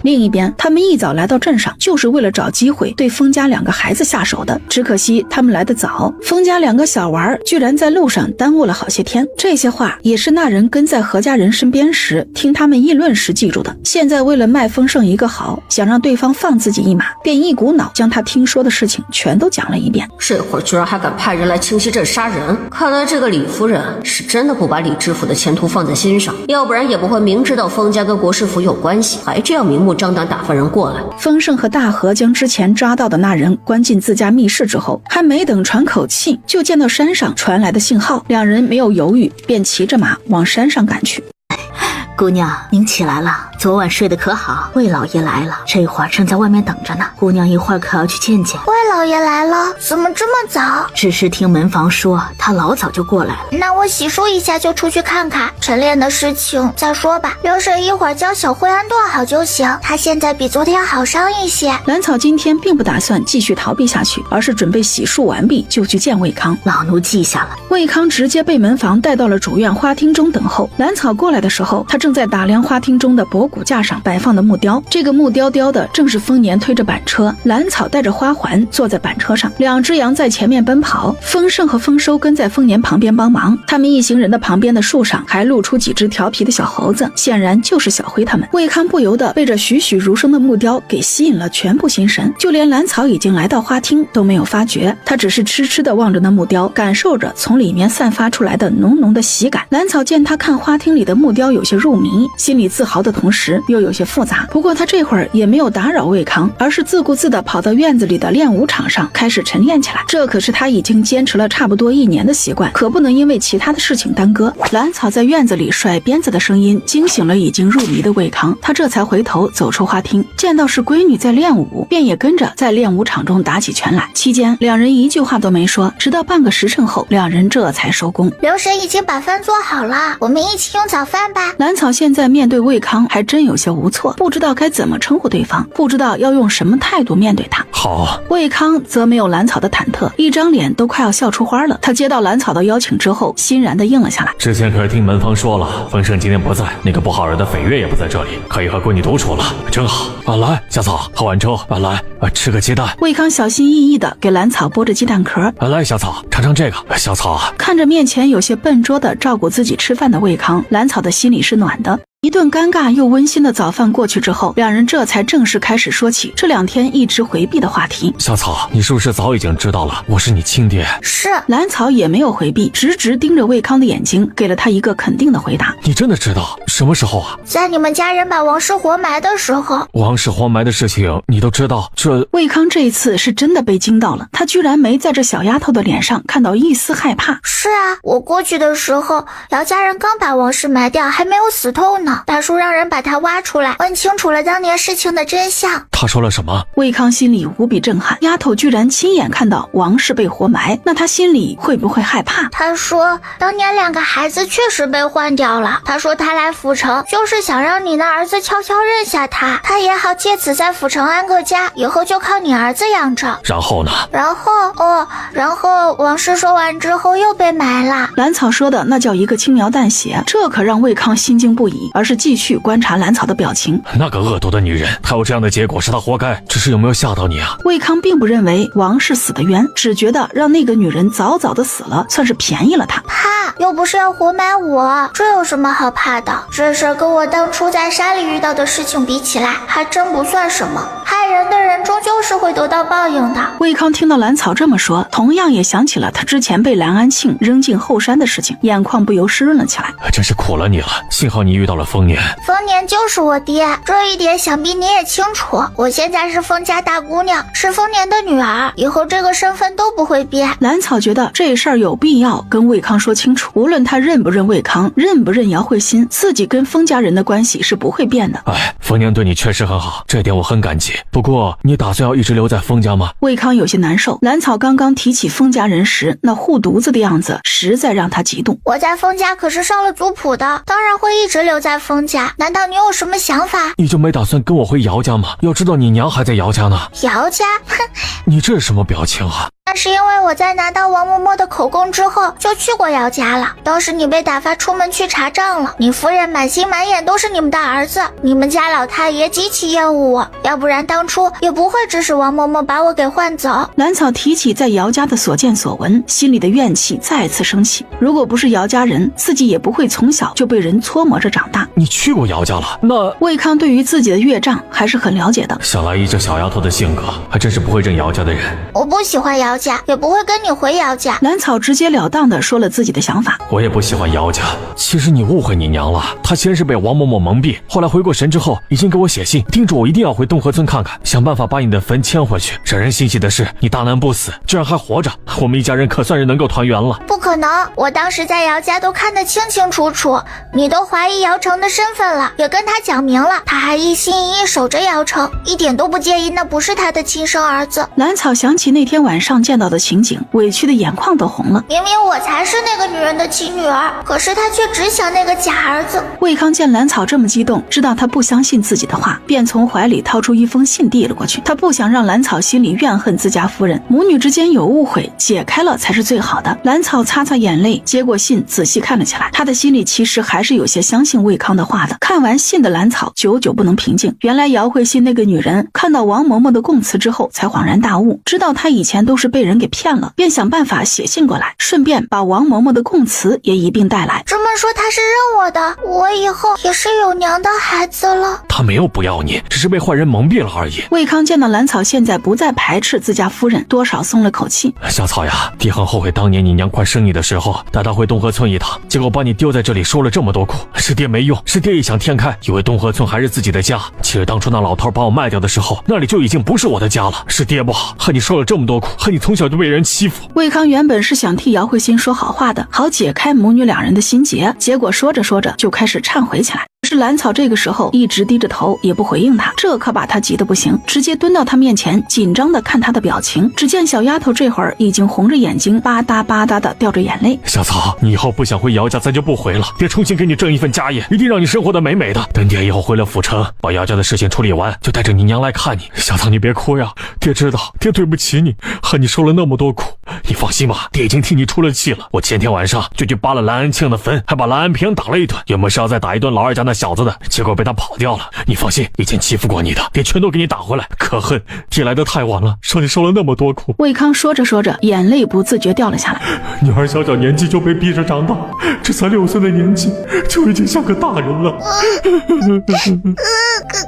另一边，他们一早来到镇上，就是为了找机会对封家2个孩子下手的。只可惜他们来得早，封家2个小娃居然在路上耽误了好些天。这些话也是那人跟在何家人身边时听他们议论时记住的。现在为了卖丰盛一个好，想让对方放自己一马，便一股脑将他听说的事情全都讲了一遍。这会儿居然还敢派人来清溪镇杀人，看来这个李夫人是真的不把李知府的前途放在心上，要不然也不会明知道封家跟国师府有关系，还这样明目张胆打发人过来。丰盛和大和将之前抓到的那人关进自家密室之后，还没等喘口气，就见到山上传来的信号，两人没有犹豫，便骑着马往山上赶去。姑娘，您起来了，昨晚睡得可好？魏老爷来了，这会儿正在外面等着呢。姑娘一会儿可要去见见。魏老爷来了？怎么这么早？只是听门房说他老早就过来了。那我洗漱一下就出去看看，晨练的事情再说吧。流水一会儿教小慧安顿好就行，她现在比昨天好上一些。兰草今天并不打算继续逃避下去，而是准备洗漱完毕就去见魏康。老奴记下了。魏康直接被门房带到了主院花厅中等候。兰草过来的时候，他正在打量花厅中的博骨架上摆放的木雕。这个木雕雕的正是丰年推着板车，兰草带着花环坐在板车上，两只羊在前面奔跑，丰盛和丰收跟在丰年旁边帮忙。他们一行人的旁边的树上还露出几只调皮的小猴子，显然就是小辉他们。魏康不由得被这栩栩如生的木雕给吸引了全部心神，就连兰草已经来到花厅都没有发觉，他只是痴痴地望着那木雕，感受着从里面散发出来的浓浓的喜感。兰草见他看花厅里的木雕有些入迷，心里自豪的同时又有些复杂。不过他这会儿也没有打扰魏康，而是自顾自地跑到院子里的练武场上开始晨练起来。这可是他已经坚持了差不多1年的习惯，可不能因为其他的事情耽搁。兰草在院子里甩鞭子的声音惊醒了已经入迷的魏康，他这才回头走出花厅，见到是闺女在练武，便也跟着在练武场中打起拳来。期间两人一句话都没说，直到半个时辰后，两人这才收工。刘婶已经把饭做好了，我们一起用早饭吧。兰草现在面对魏康还真有些无措，不知道该怎么称呼对方，不知道要用什么态度面对他。好。魏康则没有兰草的忐忑，一张脸都快要笑出花了。他接到兰草的邀请之后，欣然地应了下来。之前可是听门房说了，丰盛今天不在，那个不好惹的斐月也不在这里，可以和闺女独处了，真好。来，小草，喝碗粥。来，吃个鸡蛋。魏康小心翼翼地给兰草剥着鸡蛋壳。来，小草，尝尝这个。小草看着面前有些笨拙地照顾自己吃饭的魏康，兰草的心里是暖的。一顿尴尬又温馨的早饭过去之后，两人这才正式开始说起这2天一直回避的话题。小草，你是不是早已经知道了我是你亲爹？是。兰草也没有回避，直直盯着魏康的眼睛，给了他一个肯定的回答。你真的知道？什么时候啊？在你们家人把王氏活埋的时候。王氏活埋的事情你都知道？这魏康这一次是真的被惊到了，他居然没在这小丫头的脸上看到一丝害怕。是啊，我过去的时候，姚家人刚把王氏埋掉，还没有死透呢。大叔让人把他挖出来，问清楚了当年事情的真相。他说了什么？魏康心里无比震撼，丫头居然亲眼看到王氏被活埋，那他心里会不会害怕？他说当年2个孩子确实被换掉了，他说他来府城就是想让你的儿子悄悄认下他，他也好借此在府城安个家，以后就靠你儿子养着。然后呢？然后王氏说完之后又被埋了。兰草说的那叫一个轻描淡写，这可让魏康心惊不已，而是继续观察兰草的表情。那个恶毒的女人，她有这样的结果是她活该，只是有没有吓到你啊？魏康并不认为王氏死得冤，只觉得让那个女人早早的死了，算是便宜了他。怕又不是要活埋我，这有什么好怕的？这事跟我当初在山里遇到的事情比起来，还真不算什么。害人的人终究是会得到报应的。魏康听到兰草这么说，同样也想起了他之前被蓝安庆扔进后山的事情，眼眶不由湿润了起来。真是苦了你了，幸好你遇到了丰年。丰年就是我爹，这一点想必你也清楚。我现在是丰家大姑娘，是丰年的女儿，以后这个身份都不会变。兰草觉得这事儿有必要跟魏康说清楚，无论他认不认魏康，认不认姚慧欣，自己跟丰家人的关系是不会变的。丰年对你确实很好，这点我很感激。不过你打算要一直留在丰家吗？魏康有些难受，兰草刚刚提起丰家人时那护犊子的样子，实在让他激动。我在丰家可是上了族谱的，当然会一直留在丰家。难道你有什么想法？你就没打算跟我回姚家吗？要知道你娘还在姚家呢。姚家？哼，你这是什么表情啊？那是因为我在拿到王嬷嬷的口供之后就去过姚家了，当时你被打发出门去查账了，你夫人满心满眼都是你们的儿子，你们家老太爷极其厌恶我，要不然当初也不会指使王嬷嬷把我给换走。兰草提起在姚家的所见所闻，心里的怨气再次升起，如果不是姚家人，自己也不会从小就被人搓磨着长大。你去过姚家了？那魏康对于自己的岳丈还是很了解的，想来依这小丫头的性格，还真是不会认姚家的人。我不喜欢姚家，也不会跟你回姚家。兰草直截了当地说了自己的想法。我也不喜欢姚家，其实你误会你娘了，她先是被王嬷嬷蒙蔽，后来回过神之后，已经给我写信，叮嘱我一定要回东河村看看，想办法把你的坟迁回去。让人欣喜的是，你大难不死，居然还活着，我们一家人可算是能够团圆了。不可能，我当时在姚家都看得清清楚楚，你都怀疑姚成的身份了，也跟他讲明了，他还一心一意守着姚成，一点都不介意那不是他的亲生儿子。兰草想起那天晚上康见到的情景，委屈的眼眶都红了。明明我才是那个女人的亲女儿，可是她却只想那个假儿子。魏康见兰草这么激动，知道她不相信自己的话，便从怀里掏出一封信递了过去。他不想让兰草心里怨恨自家夫人，母女之间有误会，解开了才是最好的。兰草擦擦眼泪，接过信仔细看了起来，她的心里其实还是有些相信魏康的话的。看完信的兰草久久不能平静，原来姚慧欣那个女人看到王嬷嬷的供词之后才恍然大悟，知道她以前都是被人给骗了，便想办法写信过来，顺便把王嬷嬷的供词也一并带来。这么说她是认我的，我以后也是有娘的孩子了。他没有不要你，只是被坏人蒙蔽了而已。魏康见到兰草现在不再排斥自家夫人，多少松了口气。小草呀，爹很后悔当年你娘快生你的时候带她回东河村一趟，结果把你丢在这里受了这么多苦，是爹没用，是爹异想天开，以为东河村还是自己的家。其实当初那老头把我卖掉的时候，那里就已经不是我的家了，是爹不好，害你受了这么多苦，害你从小就被人欺负。魏康原本是想替姚慧欣说好话的，好解开母女两人的心结，结果说着说着就开始忏悔起来。是兰草这个时候一直低着头也不回应他，这可把他急得不行，直接蹲到他面前，紧张的看他的表情。只见小丫头这会儿已经红着眼睛，吧嗒吧嗒的掉着眼泪。小草，你以后不想回姚家，咱就不回了，爹重新给你挣一份家业，一定让你生活的美美的。等爹以后回了府城，把姚家的事情处理完，就带着你娘来看你。小草，你别哭呀，爹知道，爹对不起你，害你受了那么多苦。你放心吧，爹已经替你出了气了。我前天晚上就去扒了蓝安庆的坟，还把蓝安平打了一顿，原本是要再打一顿老二家那小子的，结果被他跑掉了。你放心，以前欺负过你的，爹全都给你打回来。可恨爹来得太晚了，让你受了那么多苦。魏康说着说着，眼泪不自觉掉了下来。女儿小小年纪就被逼着长大，这才6岁的年纪就已经像个大人了。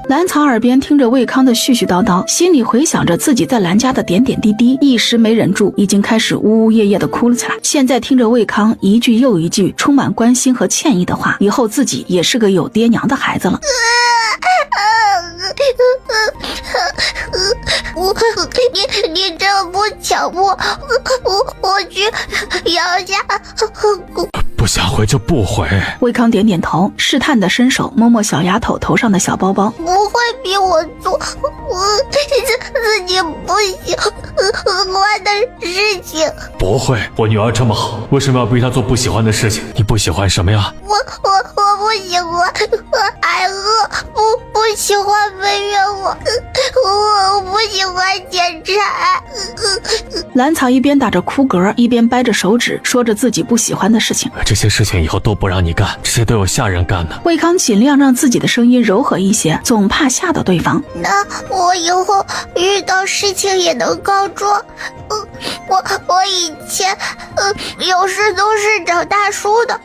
兰草耳边听着魏康的絮絮叨叨，心里回想着自己在兰家的点点滴滴，一时没忍住，已经开始呜呜咽咽的哭了起来。现在听着魏康一句又一句充满关心和歉意的话，以后自己也是个有爹娘的孩子了。你这不强迫我去姚家？不想回就不回。魏康点点头，试探的伸手摸摸小丫头头上的小包包。不会逼我做我自己不喜欢的事情。不会，我女儿这么好，为什么要逼她做不喜欢的事情？你不喜欢什么呀？我不喜欢挨饿，不喜欢被虐我不喜欢检查。兰草一边打着哭嗝，一边掰着手指，说着自己不喜欢的事情。这些事情以后都不让你干，这些都有下人干的。魏康尽量让自己的声音柔和一些，总怕吓到对方。那我以后遇到事情也能告状。我以前有事都是找大叔的，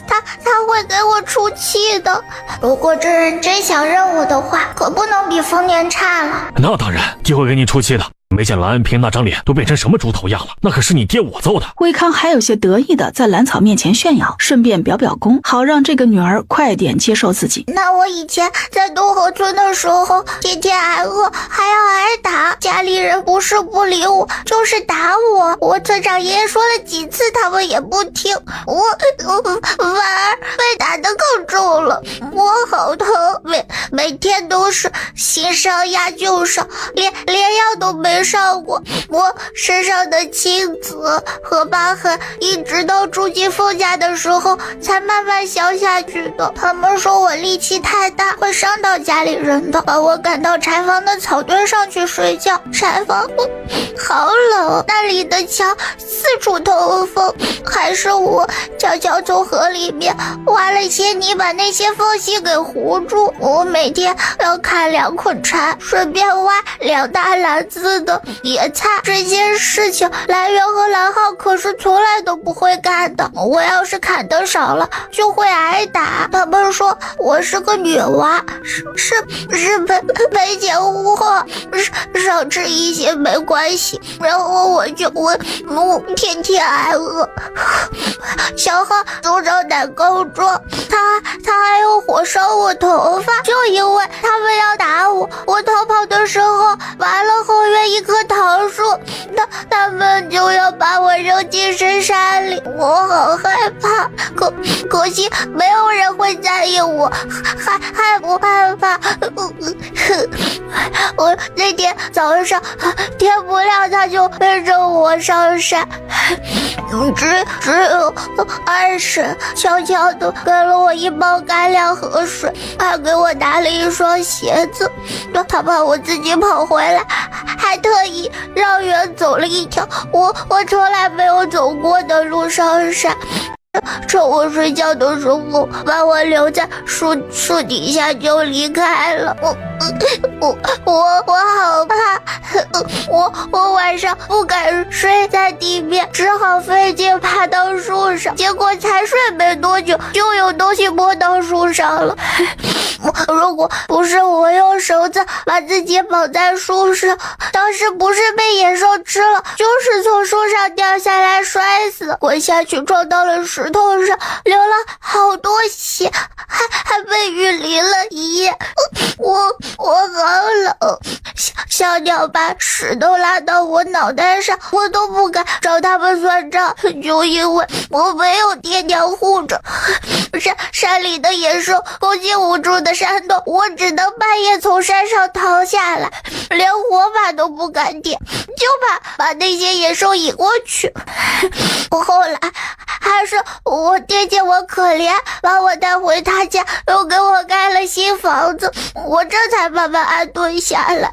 他会给我出气的。如果这人真想认我的话，可不能比丰年差了。那当然，爹会给你出气的。没见蓝安平那张脸都变成什么猪头样了，那可是你爹我揍的。魏康还有些得意的在兰草面前炫耀，顺便表表功，好让这个女儿快点接受自己。那我以前在东河村的时候，天天挨饿，还要挨打，家里人不是不理我，就是打我。我村长爷爷说了几次，他们也不听，我反而被打得更重了。我好疼，每天都是新伤压旧伤，连药都没上过，我身上的青紫和疤痕一直到住进凤家的时候才慢慢消下去的。他们说我力气太大会伤到家里人的，把我赶到柴房的草堆上去睡觉。柴房好冷，那里的墙四处透风，还是我悄悄从河里面挖了些泥，把那些缝隙给糊住。我每天要砍2捆柴，顺便挖2大篮子的野菜。这件事情蓝源和蓝浩可是从来都不会干的，我要是砍得少了就会挨打。他们说我是个女娃，是赔钱货，少吃一些没关系。然后我天天挨饿。小浩总找男告状，他还有火烧我头发，就因为他们要打我。我逃跑的时候挖了后院一棵桃树，他们就要把我扔进深山里，我好害怕。可惜没有人会在意我，害不害怕？我那天早上天不亮他就背着我上山，只有二婶悄悄地给了我一包干粮和水，还给我拿了一双鞋子。他怕我自己跑回来，还特意绕远走了一条我从来没有走过的路上山。趁我睡觉的时候把我留在树底下就离开了。我好怕，我晚上不敢睡在地面，只好费劲爬到树上，结果才睡没多久就有东西摸到树上了。如果不是我用绳子把自己绑在树上，当时不是被野兽吃了，就是从树上掉下来摔死，滚下去撞到了石头上，流了好多血，还被雨淋了一夜。我好冷，小鸟把屎都拉到我脑袋上，我都不敢找他们算账，就因为我没有爹娘护着。山里的野兽攻击无助的山洞，我只能半夜从山上逃下来，连火把都不敢点，就怕把那些野兽引过去。后来还是我爹见我可怜，把我带回他家，又给我盖了新房子，我这才慢慢安顿下来。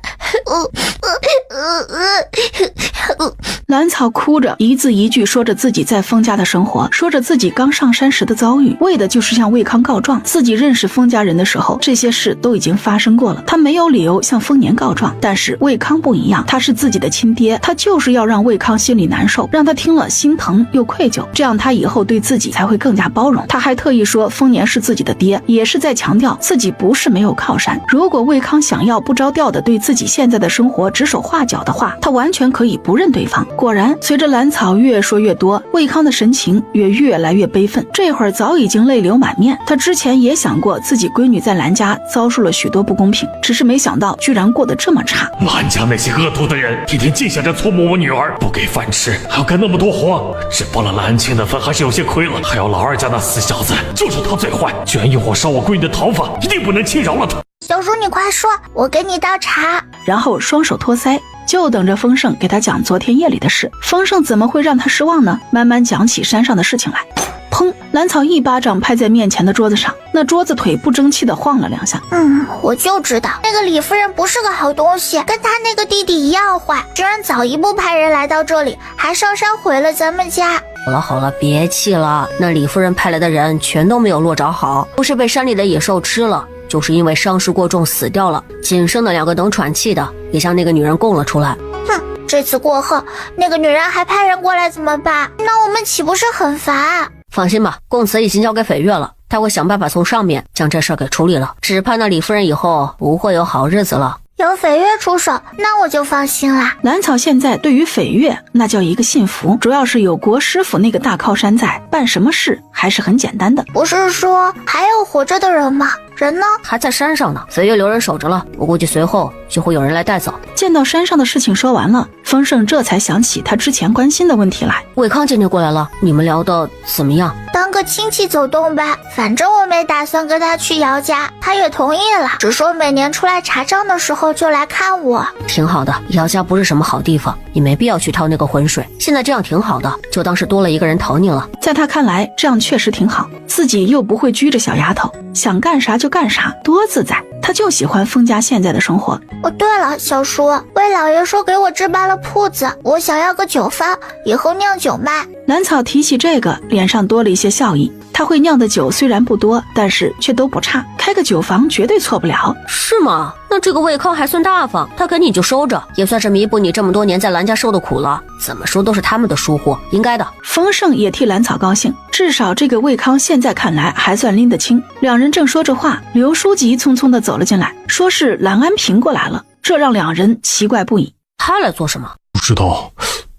兰草哭着一字一句说着自己在封家的生活，说着自己刚上山时的遭遇，为的就是向魏康告状。自己认识封家人的时候，这些事都已经发生过了，他没有理由向丰年告状。但是魏康不一样，他是自己的亲爹，他就是要让魏康心里难受，让他听了心疼又愧疚，这样他以后对自己才会更加包容。他还特意说丰年是自己的爹，也是在强调自己不是没有靠山。如果魏康想要不着调的对自己现在的生活指手画脚的话，他完全可以不认对方。果然，随着兰草越说越多，魏康的神情也越来越悲愤，这会儿早已经泪流满面。他之前也想过自己闺女在兰家遭受了许多不公平，只是没想到居然过得这么差。兰家那些恶毒的人天天尽想着搓磨我女儿，不给饭吃，还要干那么多活，只拨了兰青的份还是有些亏了。还有老二家那死小子，就是他最坏，居然用火烧我闺女的头发，一定不能轻饶了他。小叔你快说，我给你倒茶。然后双手托腮，就等着丰盛给他讲昨天夜里的事。丰盛怎么会让他失望呢？慢慢讲起山上的事情来。砰！兰草一巴掌拍在面前的桌子上，那桌子腿不争气地晃了两下。我就知道那个李夫人不是个好东西，跟她那个弟弟一样坏，居然早一步派人来到这里，还上山毁了咱们家。好了，别气了，那李夫人派来的人全都没有落着好，不是被山里的野兽吃了，就是因为伤势过重死掉了，仅剩的2个能喘气的也向那个女人供了出来。这次过后那个女人还派人过来怎么办？那我们岂不是很烦？放心吧，供词已经交给斐月了，他会想办法从上面将这事儿给处理了，只怕那李夫人以后不会有好日子了。有斐月出手，那我就放心啦。兰草现在对于斐月那叫一个信服，主要是有国师傅那个大靠山在，办什么事还是很简单的。不是说还有活着的人吗？人呢？还在山上呢，斐月留人守着了，我估计随后就会有人来带走。见到山上的事情说完了，丰盛这才想起他之前关心的问题来。魏康今天过来了，你们聊的怎么样？当个亲戚走动呗，反正我没打算跟他去姚家，他也同意了，只说每年出来查账的时候就来看我。挺好的，姚家不是什么好地方，你没必要去挑那个浑水，现在这样挺好的，就当是多了一个人疼你了。在他看来，这样确实挺好，自己又不会拘着小丫头，想干啥就干啥，多自在。他就喜欢封家现在的生活。对了，小叔，魏老爷说给我置办了铺子，我想要个酒坊，以后酿酒卖。兰草提起这个，脸上多了一些笑意。他会酿的酒虽然不多，但是却都不差，开个酒坊绝对错不了。是吗？那这个魏康还算大方，他给你就收着，也算是弥补你这么多年在兰家受的苦了。怎么说都是他们的疏忽，应该的。丰盛也替兰草高兴，至少这个魏康现在看来还算拎得清。两人正说着话，刘书记匆匆地走了进来，说是兰安平过来了，这让两人奇怪不已。他来做什么？不知道，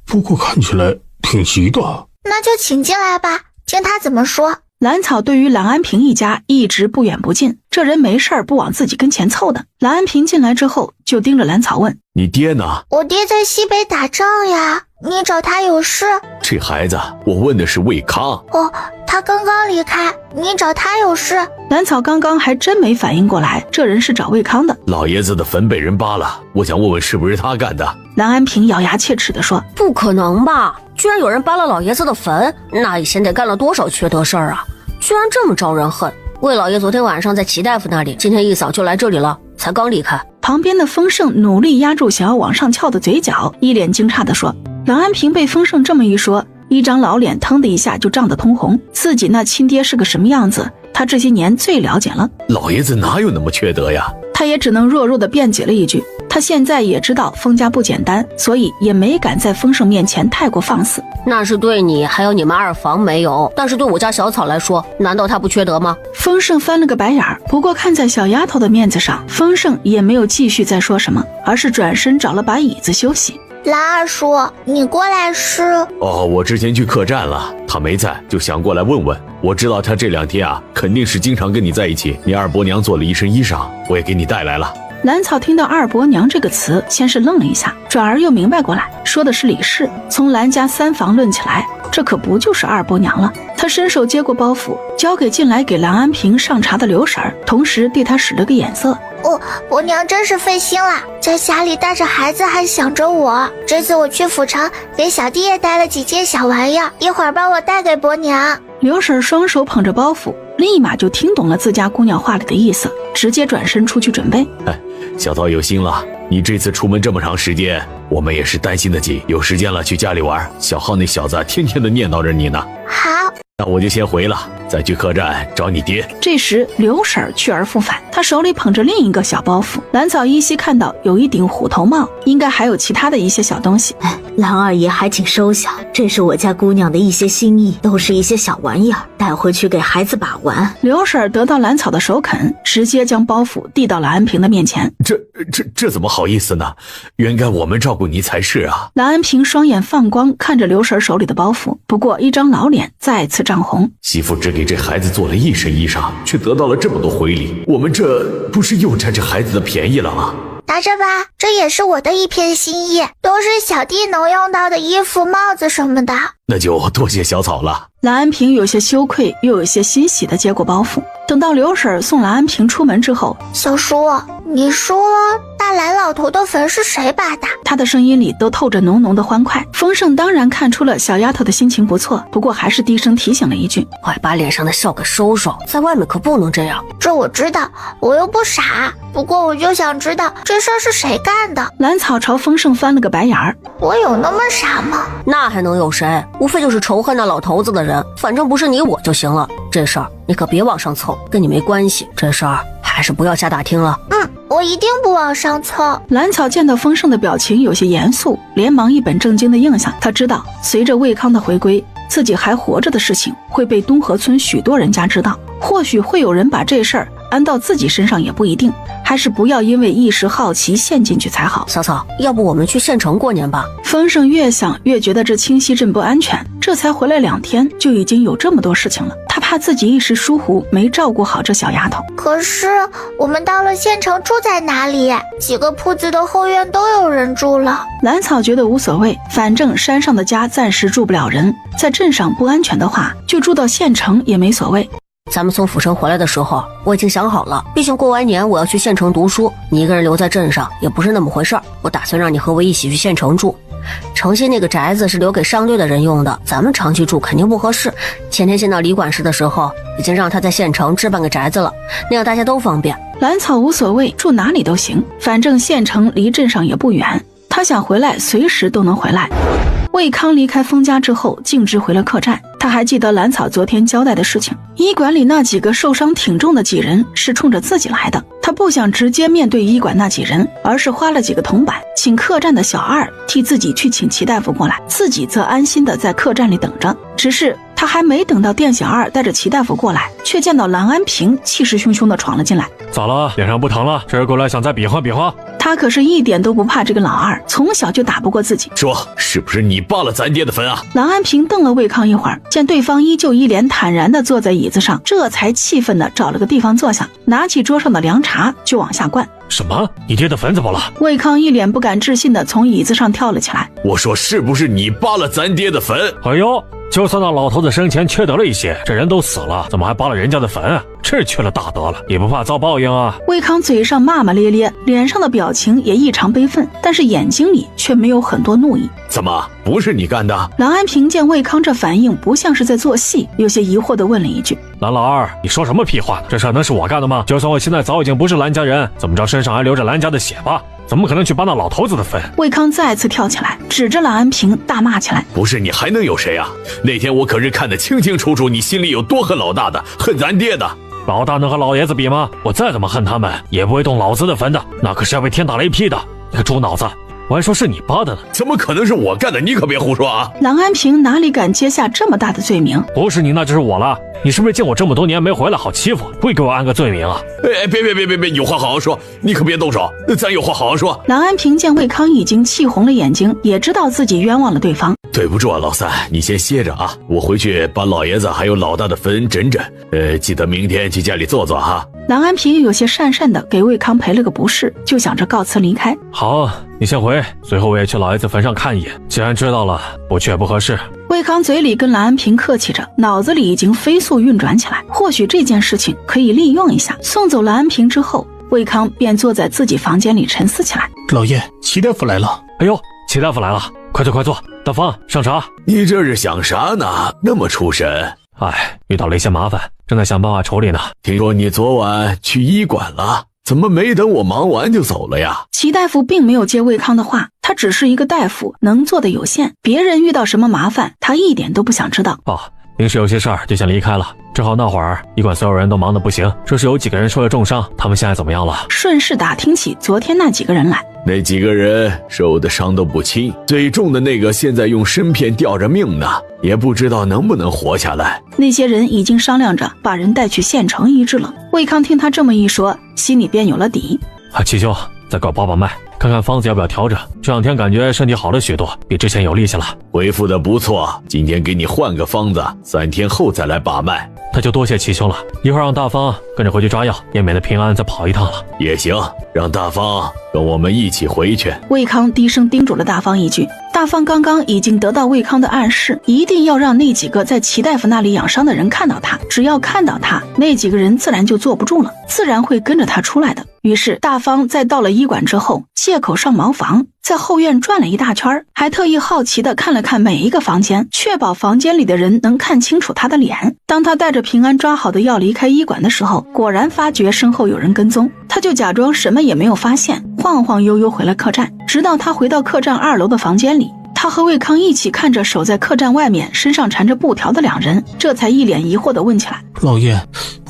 不过看起来挺急的。那就请进来吧，听他怎么说。蓝草对于蓝安平一家一直不远不近，这人没事儿不往自己跟前凑的。蓝安平进来之后就盯着蓝草问：你爹呢？我爹在西北打仗呀，你找他有事？这孩子，我问的是魏康。哦，他刚刚离开，你找他有事？蓝草刚刚还真没反应过来，这人是找魏康的。老爷子的坟被人扒了，我想问问是不是他干的。蓝安平咬牙切齿地说：不可能吧，居然有人扒了老爷子的坟，那以前得干了多少缺德事儿啊，居然这么招人恨。魏老爷昨天晚上在齐大夫那里，今天一早就来这里了，才刚离开。旁边的丰盛努力压住想要往上翘的嘴角，一脸惊诧地说。蓝安平被丰盛这么一说，一张老脸腾的一下就涨得通红，自己那亲爹是个什么样子，他这些年最了解了。老爷子哪有那么缺德呀？他也只能弱弱地辩解了一句，他现在也知道封家不简单，所以也没敢在丰盛面前太过放肆。那是对你还有你们二房没有，但是对我家小草来说，难道他不缺德吗？丰盛翻了个白眼儿，不过看在小丫头的面子上，丰盛也没有继续再说什么，而是转身找了把椅子休息。蓝二叔，你过来是？哦，我之前去客栈了，他没在，就想过来问问。我知道他这2天啊，肯定是经常跟你在一起。你二伯娘做了一身衣裳，我也给你带来了。蓝草听到二伯娘这个词，先是愣了一下，转而又明白过来，说的是李氏。从蓝家3房论起来，这可不就是二伯娘了。他伸手接过包袱，交给进来给蓝安平上茶的刘婶儿，同时对他使了个眼色。伯娘真是费心了，在家里带着孩子还想着我。这次我去府城，给小弟也带了几件小玩意儿，一会儿帮我带给伯娘。刘婶双手捧着包袱，立马就听懂了自家姑娘话里的意思，直接转身出去准备。小桃有心了，你这次出门这么长时间，我们也是担心得紧。有时间了去家里玩，小浩那小子天天的念叨着你呢。好，那我就先回了，再去客栈找你爹。这时刘婶去而复返，她手里捧着另一个小包袱。蓝草依稀看到有一顶虎头帽，应该还有其他的一些小东西。蓝二爷还请收下，这是我家姑娘的一些心意，都是一些小玩意儿，带回去给孩子把玩。刘婶得到蓝草的首肯，直接将包袱递到了安平的面前。这怎么好意思呢？原该我们照顾你才是啊。蓝安平双眼放光看着刘婶手里的包袱，不过一张老脸再次涨红。媳妇只给这孩子做了一身衣裳，却得到了这么多回礼，我们这不是又占这孩子的便宜了吗？拿着吧，这也是我的一片心意，都是小弟能用到的衣服、帽子什么的。那就多谢小草了。蓝安平有些羞愧，又有些欣喜地接过包袱。等到刘婶送蓝安平出门之后，小叔，你说大蓝老头的坟是谁扒的？他的声音里都透着浓浓的欢快。丰盛当然看出了小丫头的心情不错，不过还是低声提醒了一句：快把脸上的笑给收收，在外面可不能这样。这我知道，我又不傻，不过我就想知道这事儿是谁干的。蓝草朝丰盛翻了个白眼儿，我有那么傻吗？那还能有谁？无非就是仇恨那老头子的人，反正不是你我就行了。这事儿你可别往上凑，跟你没关系。这事儿还是不要瞎打听了。我一定不往上凑。蓝草见到丰盛的表情有些严肃，连忙一本正经的应下。他知道随着魏康的回归，自己还活着的事情会被东河村许多人家知道，或许会有人把这事儿安到自己身上也不一定，还是不要因为一时好奇陷进去才好。嫂嫂，要不我们去县城过年吧？丰盛越想越觉得这清溪镇不安全，这才回来2天就已经有这么多事情了，他怕自己一时疏忽没照顾好这小丫头。可是我们到了县城住在哪里？几个铺子的后院都有人住了。蓝草觉得无所谓，反正山上的家暂时住不了人，在镇上不安全的话，就住到县城也没所谓。咱们从府城回来的时候，我已经想好了，毕竟过完年我要去县城读书，你一个人留在镇上也不是那么回事儿。我打算让你和我一起去县城住。城西那个宅子是留给商队的人用的，咱们长期住肯定不合适。前天见到李管事的时候，已经让他在县城置办个宅子了，那样大家都方便。蓝草无所谓，住哪里都行，反正县城离镇上也不远，他想回来随时都能回来。魏康离开封家之后，径直回了客栈。他还记得蓝草昨天交代的事情，医馆里那几个受伤挺重的几人是冲着自己来的，他不想直接面对医馆那几人，而是花了几个铜板请客栈的小二替自己去请齐大夫过来，自己则安心的在客栈里等着。只是他还没等到店小二带着齐大夫过来，却见到蓝安平气势汹汹的闯了进来。咋了？脸上不疼了？这是过来想再比划比划？他可是一点都不怕这个老二，从小就打不过自己。说是不是你扒了咱爹的坟啊？郎安平瞪了魏康一会儿，见对方依旧一脸坦然地坐在椅子上，这才气愤地找了个地方坐下，拿起桌上的凉茶就往下灌。什么？你爹的坟怎么了？魏康一脸不敢置信地从椅子上跳了起来。我说是不是你扒了咱爹的坟？哎呦，就算那老头子生前缺德了一些，这人都死了，怎么还扒了人家的坟啊？这缺了大德了，也不怕遭报应啊！魏康嘴上骂骂咧咧，脸上的表情也异常悲愤，但是眼睛里却没有很多怒意。怎么不是你干的？郎安平见魏康这反应不像是在做戏，有些疑惑地问了一句：蓝老二，你说什么屁话呢？这事能是我干的吗？就算我现在早已经不是蓝家人，怎么着身上还流着蓝家的血吧？怎么可能去扒那老头子的坟？魏康再次跳起来，指着郎安平大骂起来：不是你还能有谁啊？那天我可是看得清清楚楚，你心里有多恨老大的，恨咱爹的。老大能和老爷子比吗？我再怎么恨他们，也不会动老子的坟的，那可是要被天打雷劈的。你个猪脑子，我还说是你扒的呢。怎么可能是我干的？你可别胡说啊！郎安平哪里敢接下这么大的罪名？不是你，那就是我了。你是不是见我这么多年没回来好欺负，故意给我安个罪名啊？哎，别，有话好好说，你可别动手，咱有话好好说。郎安平见魏康已经气红了眼睛，也知道自己冤枉了对方。对不住啊，老三，你先歇着啊，我回去把老爷子还有老大的坟整整。记得明天去家里坐坐哈。郎安平有些讪讪的给魏康赔了个不是，就想着告辞离开。好，你先回，随后我也去老爷子坟上看一眼。既然知道了，不去也不合适。魏康嘴里跟郎安平客气着，脑子里已经飞速运转起来，或许这件事情可以利用一下。送走郎安平之后，魏康便坐在自己房间里沉思起来。老爷，齐大夫来了。哎呦，齐大夫来了，快坐快坐。大方，上茶。你这是想啥呢？那么出神。哎，遇到了一些麻烦，正在想办法处理呢。听说你昨晚去医馆了，怎么没等我忙完就走了呀？齐大夫并没有接魏康的话，他只是一个大夫，能做的有限，别人遇到什么麻烦，他一点都不想知道。临时有些事儿就想离开了，正好那会儿医馆所有人都忙得不行，说是有几个人受了重伤，他们现在怎么样了？顺势打听起昨天那几个人来。那几个人受的伤都不轻，最重的那个现在用身片吊着命呢，也不知道能不能活下来。那些人已经商量着把人带去县城医治了。魏康听他这么一说，心里便有了底。七兄，再给我把把脉，看看方子要不要调整。这两天感觉身体好了许多，比之前有力气了。恢复的不错，今天给你换个方子，3天后再来把脉。那就多谢七兄了，一会儿让大方跟着回去抓药，也免得平安再跑一趟了。也行，让大方跟我们一起回去。魏康低声叮嘱了大方一句。大方刚刚已经得到魏康的暗示，一定要让那几个在齐大夫那里养伤的人看到他，只要看到他，那几个人自然就坐不住了，自然会跟着他出来的。于是大方在到了医馆之后，借口上茅房，在后院转了一大圈，还特意好奇地看了看每一个房间，确保房间里的人能看清楚他的脸。当他带着平安抓好的药离开医馆的时候，果然发觉身后有人跟踪，他就假装什么也没有发现，晃晃悠悠回了客栈。直到他回到客栈2楼的房间里，他和魏康一起看着守在客栈外面身上缠着布条的2人，这才一脸疑惑地问起来：老爷，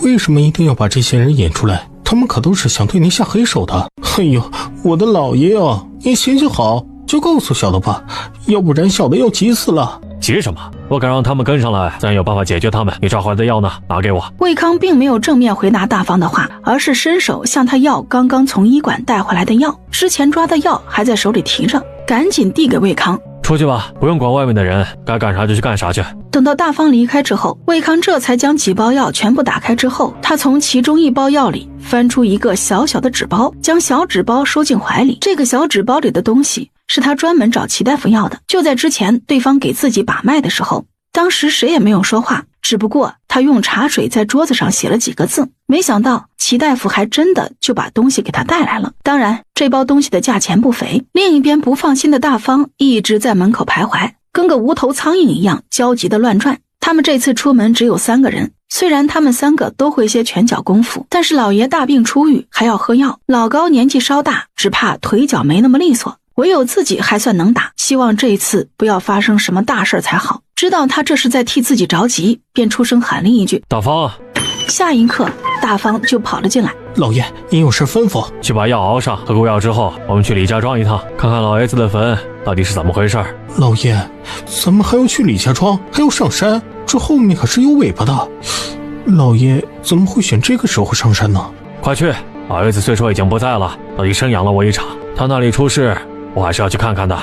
为什么一定要把这些人引出来？他们可都是想对您下黑手的。哎呦，我的老爷啊，你行行好，就告诉小的吧，要不然小的要急死了。急什么？我敢让他们跟上来，自然有办法解决他们。你抓回来的药呢？拿给我。魏康并没有正面回答大方的话，而是伸手向他要刚刚从医馆带回来的药，之前抓的药还在手里提着，赶紧递给魏康。出去吧，不用管外面的人，该干啥就去干啥去。等到大方离开之后，魏康这才将几包药全部打开之后，他从其中1包药里翻出一个小小的纸包，将小纸包收进怀里。这个小纸包里的东西是他专门找齐大夫要的。就在之前对方给自己把脉的时候，当时谁也没有说话，只不过他用茶水在桌子上写了几个字，没想到齐大夫还真的就把东西给他带来了。当然这包东西的价钱不菲。另一边不放心的大方一直在门口徘徊，跟个无头苍蝇一样焦急地乱转。他们这次出门只有3个人，虽然他们3个都会些拳脚功夫，但是老爷大病初愈，还要喝药，老高年纪稍大，只怕腿脚没那么利索，唯有自己还算能打，希望这一次不要发生什么大事才好。知道他这是在替自己着急，便出声喊了一句：大方。下一刻大方就跑了进来。老爷，您有事吩咐。去把药熬上，喝过药之后，我们去李家庄一趟，看看老爷子的坟到底是怎么回事。老爷，咱们还要去李家庄，还要上山，这后面可是有尾巴的。老爷怎么会选这个时候上山呢？快去，老爷子虽说已经不在了，倒也生养了我一场，他那里出事，我还是要去看看的。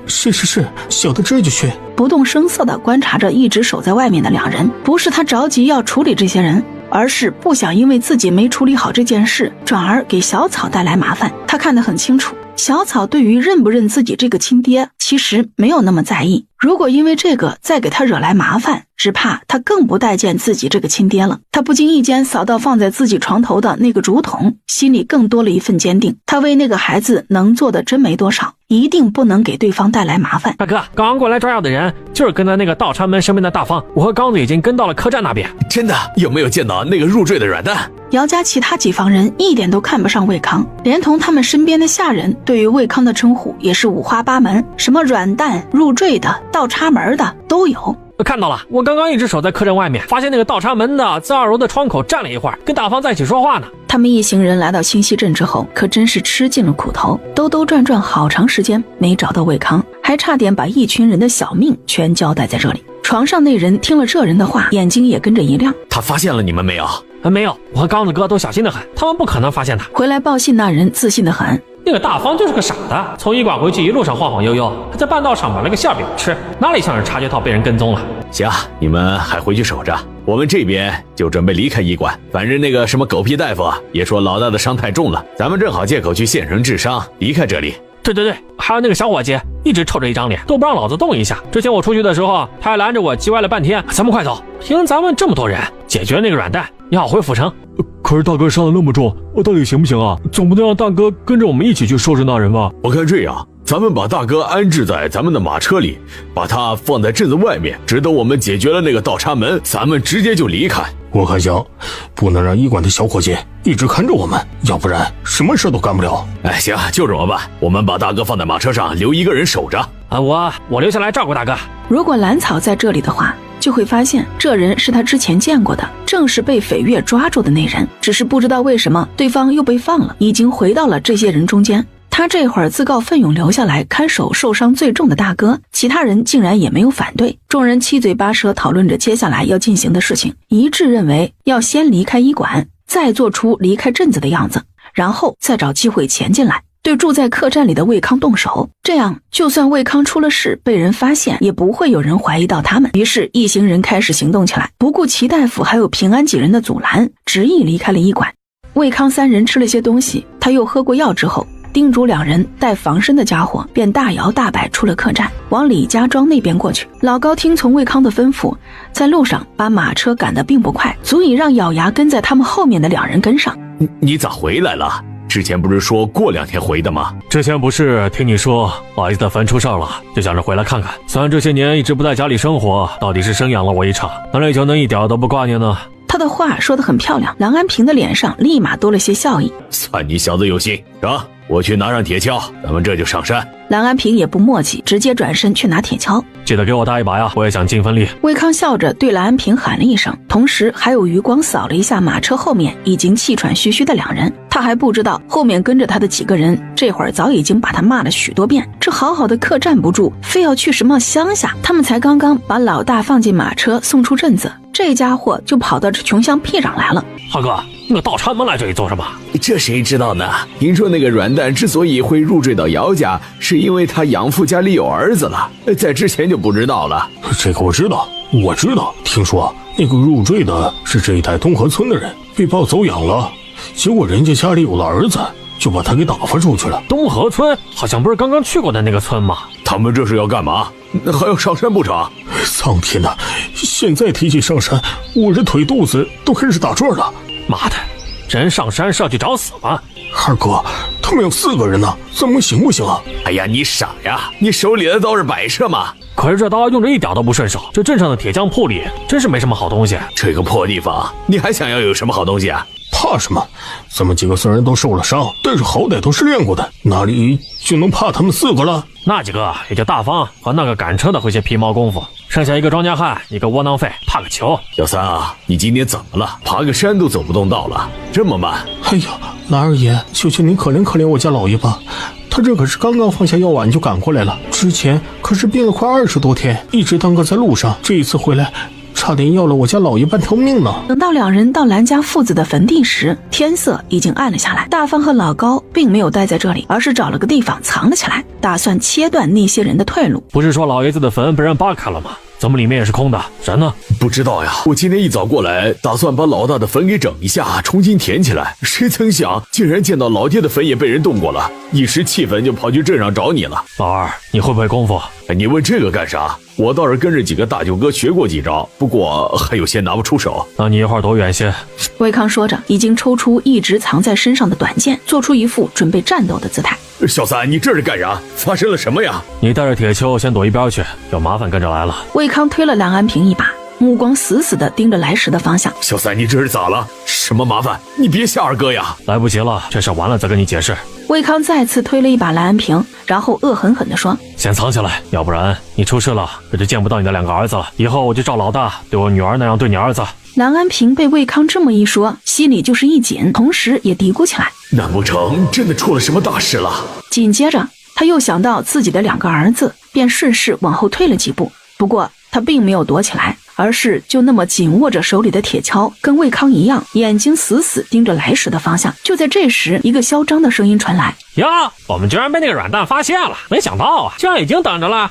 是，小的这就去。不动声色地观察着一直守在外面的两人，不是他着急要处理这些人，而是不想因为自己没处理好这件事，转而给小草带来麻烦。他看得很清楚，小草对于认不认自己这个亲爹，其实没有那么在意。如果因为这个再给他惹来麻烦，只怕他更不待见自己这个亲爹了。他不经意间扫到放在自己床头的那个竹筒，心里更多了一份坚定。他为那个孩子能做的真没多少，一定不能给对方带来麻烦。大哥，刚过来抓药的人就是跟在那个倒插门身边的大方，我和刚子已经跟到了客栈那边。真的？有没有见到那个入赘的软蛋？姚家其他几房人一点都看不上魏康，连同他们身边的下人对于魏康的称呼也是五花八门，什么软蛋、入赘的、倒插门的都有。看到了，我刚刚一直守在客栈外面，发现那个倒插门的在2楼的窗口站了一会儿，跟大方在一起说话呢。他们一行人来到清溪镇之后，可真是吃尽了苦头，兜兜转转好长时间没找到魏康，还差点把一群人的小命全交代在这里。床上那人听了这人的话，眼睛也跟着一亮。他发现了你们没有？没有，我和刚子哥都小心得很，他们不可能发现他。回来报信那人自信得很，那个大方就是个傻子，从医馆回去一路上晃晃悠悠，还在半道上买了个馅饼吃，哪里像是察觉到被人跟踪了。行，你们还回去守着，我们这边就准备离开医馆。反正那个什么狗屁大夫也说老大的伤太重了，咱们正好借口去县城治伤，离开这里。对，还有那个小伙计一直臭着一张脸，都不让老子动一下。之前我出去的时候，他还拦着我叽歪了半天。咱们快走，凭咱们这么多人解决那个软蛋，要回府城。可是大哥伤得那么重，我到底行不行啊？总不能让大哥跟着我们一起去收拾那人吧？我看这样，咱们把大哥安置在咱们的马车里，把他放在镇子外面，直等我们解决了那个倒插门，咱们直接就离开。我看行，不能让医馆的小伙计一直看着我们，要不然什么事都干不了。哎，行，就这么办。我们把大哥放在马车上，留一个人守着。我留下来照顾大哥。如果兰草在这里的话，就会发现这人是他之前见过的，正是被斐月抓住的那人，只是不知道为什么对方又被放了，已经回到了这些人中间。他这会儿自告奋勇留下来看守受伤最重的大哥，其他人竟然也没有反对。众人七嘴八舌讨论着接下来要进行的事情，一致认为要先离开医馆，再做出离开镇子的样子，然后再找机会潜进来，对住在客栈里的魏康动手，这样就算魏康出了事被人发现，也不会有人怀疑到他们。于是一行人开始行动起来，不顾齐大夫还有平安几人的阻拦，执意离开了医馆。魏康三人吃了些东西，他又喝过药之后，叮嘱两人带防身的家伙，便大摇大摆出了客栈，往李家庄那边过去。老高听从魏康的吩咐，在路上把马车赶得并不快，足以让咬牙跟在他们后面的两人跟上。你咋回来了？之前不是说过2天回的吗？之前不是听你说儿子的坟出事了，就想着回来看看。虽然这些年一直不在家里生活，到底是生养了我一场，哪里就能一点都不挂念呢？他的话说得很漂亮，郎安平的脸上立马多了些笑意。算你小子有心，走，我去拿上铁锹，咱们这就上山。郎安平也不墨迹，直接转身去拿铁锹。记得给我搭一把呀，我也想尽份力。魏康笑着对郎安平喊了一声，同时还有余光扫了一下马车后面已经气喘吁吁的两人。他还不知道后面跟着他的几个人这会儿早已经把他骂了许多遍，这好好的客栈不住，非要去什么乡下。他们才刚刚把老大放进马车送出镇子，这家伙就跑到这穷乡僻壤来了。浩哥，那个倒插门来这里做什么？这谁知道呢？听说那个软蛋之所以会入赘到姚家，是因为他养父家里有儿子了，在之前就不知道了。这个我知道。听说那个入赘的是这一带东河村的人，被抱走养了，结果人家家里有了儿子，就把他给打发出去了。东河村好像不是刚刚去过的那个村吗？他们这是要干嘛？还要上山不成？苍天哪！现在提起上山，我这腿肚子都开始打转了。妈的，人上山是要去找死吗？二哥，他们有4个人呢，怎么行不行啊？哎呀，你傻呀！你手里的刀是摆设吗？可是这刀用着一点都不顺手，这镇上的铁匠铺里真是没什么好东西。这个破地方，你还想要有什么好东西啊？怕什么？咱们几个虽然都受了伤，但是好歹都是练过的，哪里就能怕他们4个了？那几个也就大方和那个赶车的会些皮毛功夫，剩下一个庄稼汉，一个窝囊废，怕个球。小三啊，你今天怎么了？爬个山都走不动道了，这么慢？哎呀，兰二爷，求求您可怜可怜我家老爷吧，他这可是刚刚放下药丸就赶过来了，之前可是病了快20多天，一直耽搁在路上，这一次回来差点要了我家老爷半条命呢。等到两人到蓝家父子的坟地时，天色已经暗了下来。大方和老高并没有待在这里，而是找了个地方藏了起来，打算切断那些人的退路。不是说老爷子的坟被人扒开了吗？怎么里面也是空的？人呢？不知道呀，我今天一早过来，打算把老大的坟给整一下，重新填起来。谁曾想，竟然见到老爹的坟也被人动过了，一时气愤就跑去镇上找你了。老二，你会不会功夫？你问这个干啥？我倒是跟着几个大舅哥学过几招，不过还有些拿不出手。那你一会儿躲远些。魏康说着，已经抽出一直藏在身上的短剑，做出一副准备战斗的姿态。小三，你这是干啥？发生了什么呀？你带着铁锹先躲一边去，有麻烦跟着来了。魏康推了蓝安平一把，目光死死地盯着来时的方向。小三，你这是咋了？什么麻烦？你别吓二哥呀！来不及了，这事完了再跟你解释。魏康再次推了一把蓝安平，然后恶狠狠地说：先藏起来，要不然你出事了，这就见不到你的两个儿子了。以后我就照老大对我女儿那样对你儿子。蓝安平被魏康这么一说，心里就是一紧，同时也嘀咕起来：难不成真的出了什么大事了？紧接着他又想到自己的两个儿子，便顺势往后退了几步。不过他并没有躲起来，而是就那么紧握着手里的铁锹，跟魏康一样，眼睛死死盯着来时的方向。就在这时，一个嚣张的声音传来：呀，我们居然被那个软蛋发现了！没想到啊，居然已经等着了。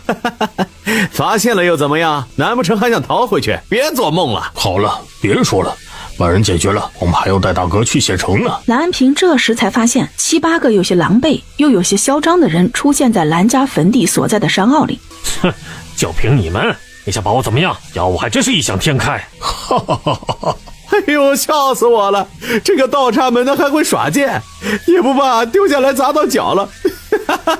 发现了又怎么样？难不成还想逃回去？别做梦了！好了，别说了，把人解决了，我们还要带大哥去县城呢。蓝安平这时才发现，7、8个有些狼狈又有些嚣张的人出现在蓝家坟地所在的山坳里。哼，就凭你们，你想把我怎么样？要我还真是异想天开。哈哈哈哈！哎呦，笑死我了！这个倒插门的还会耍剑，也不怕丢下来砸到脚了。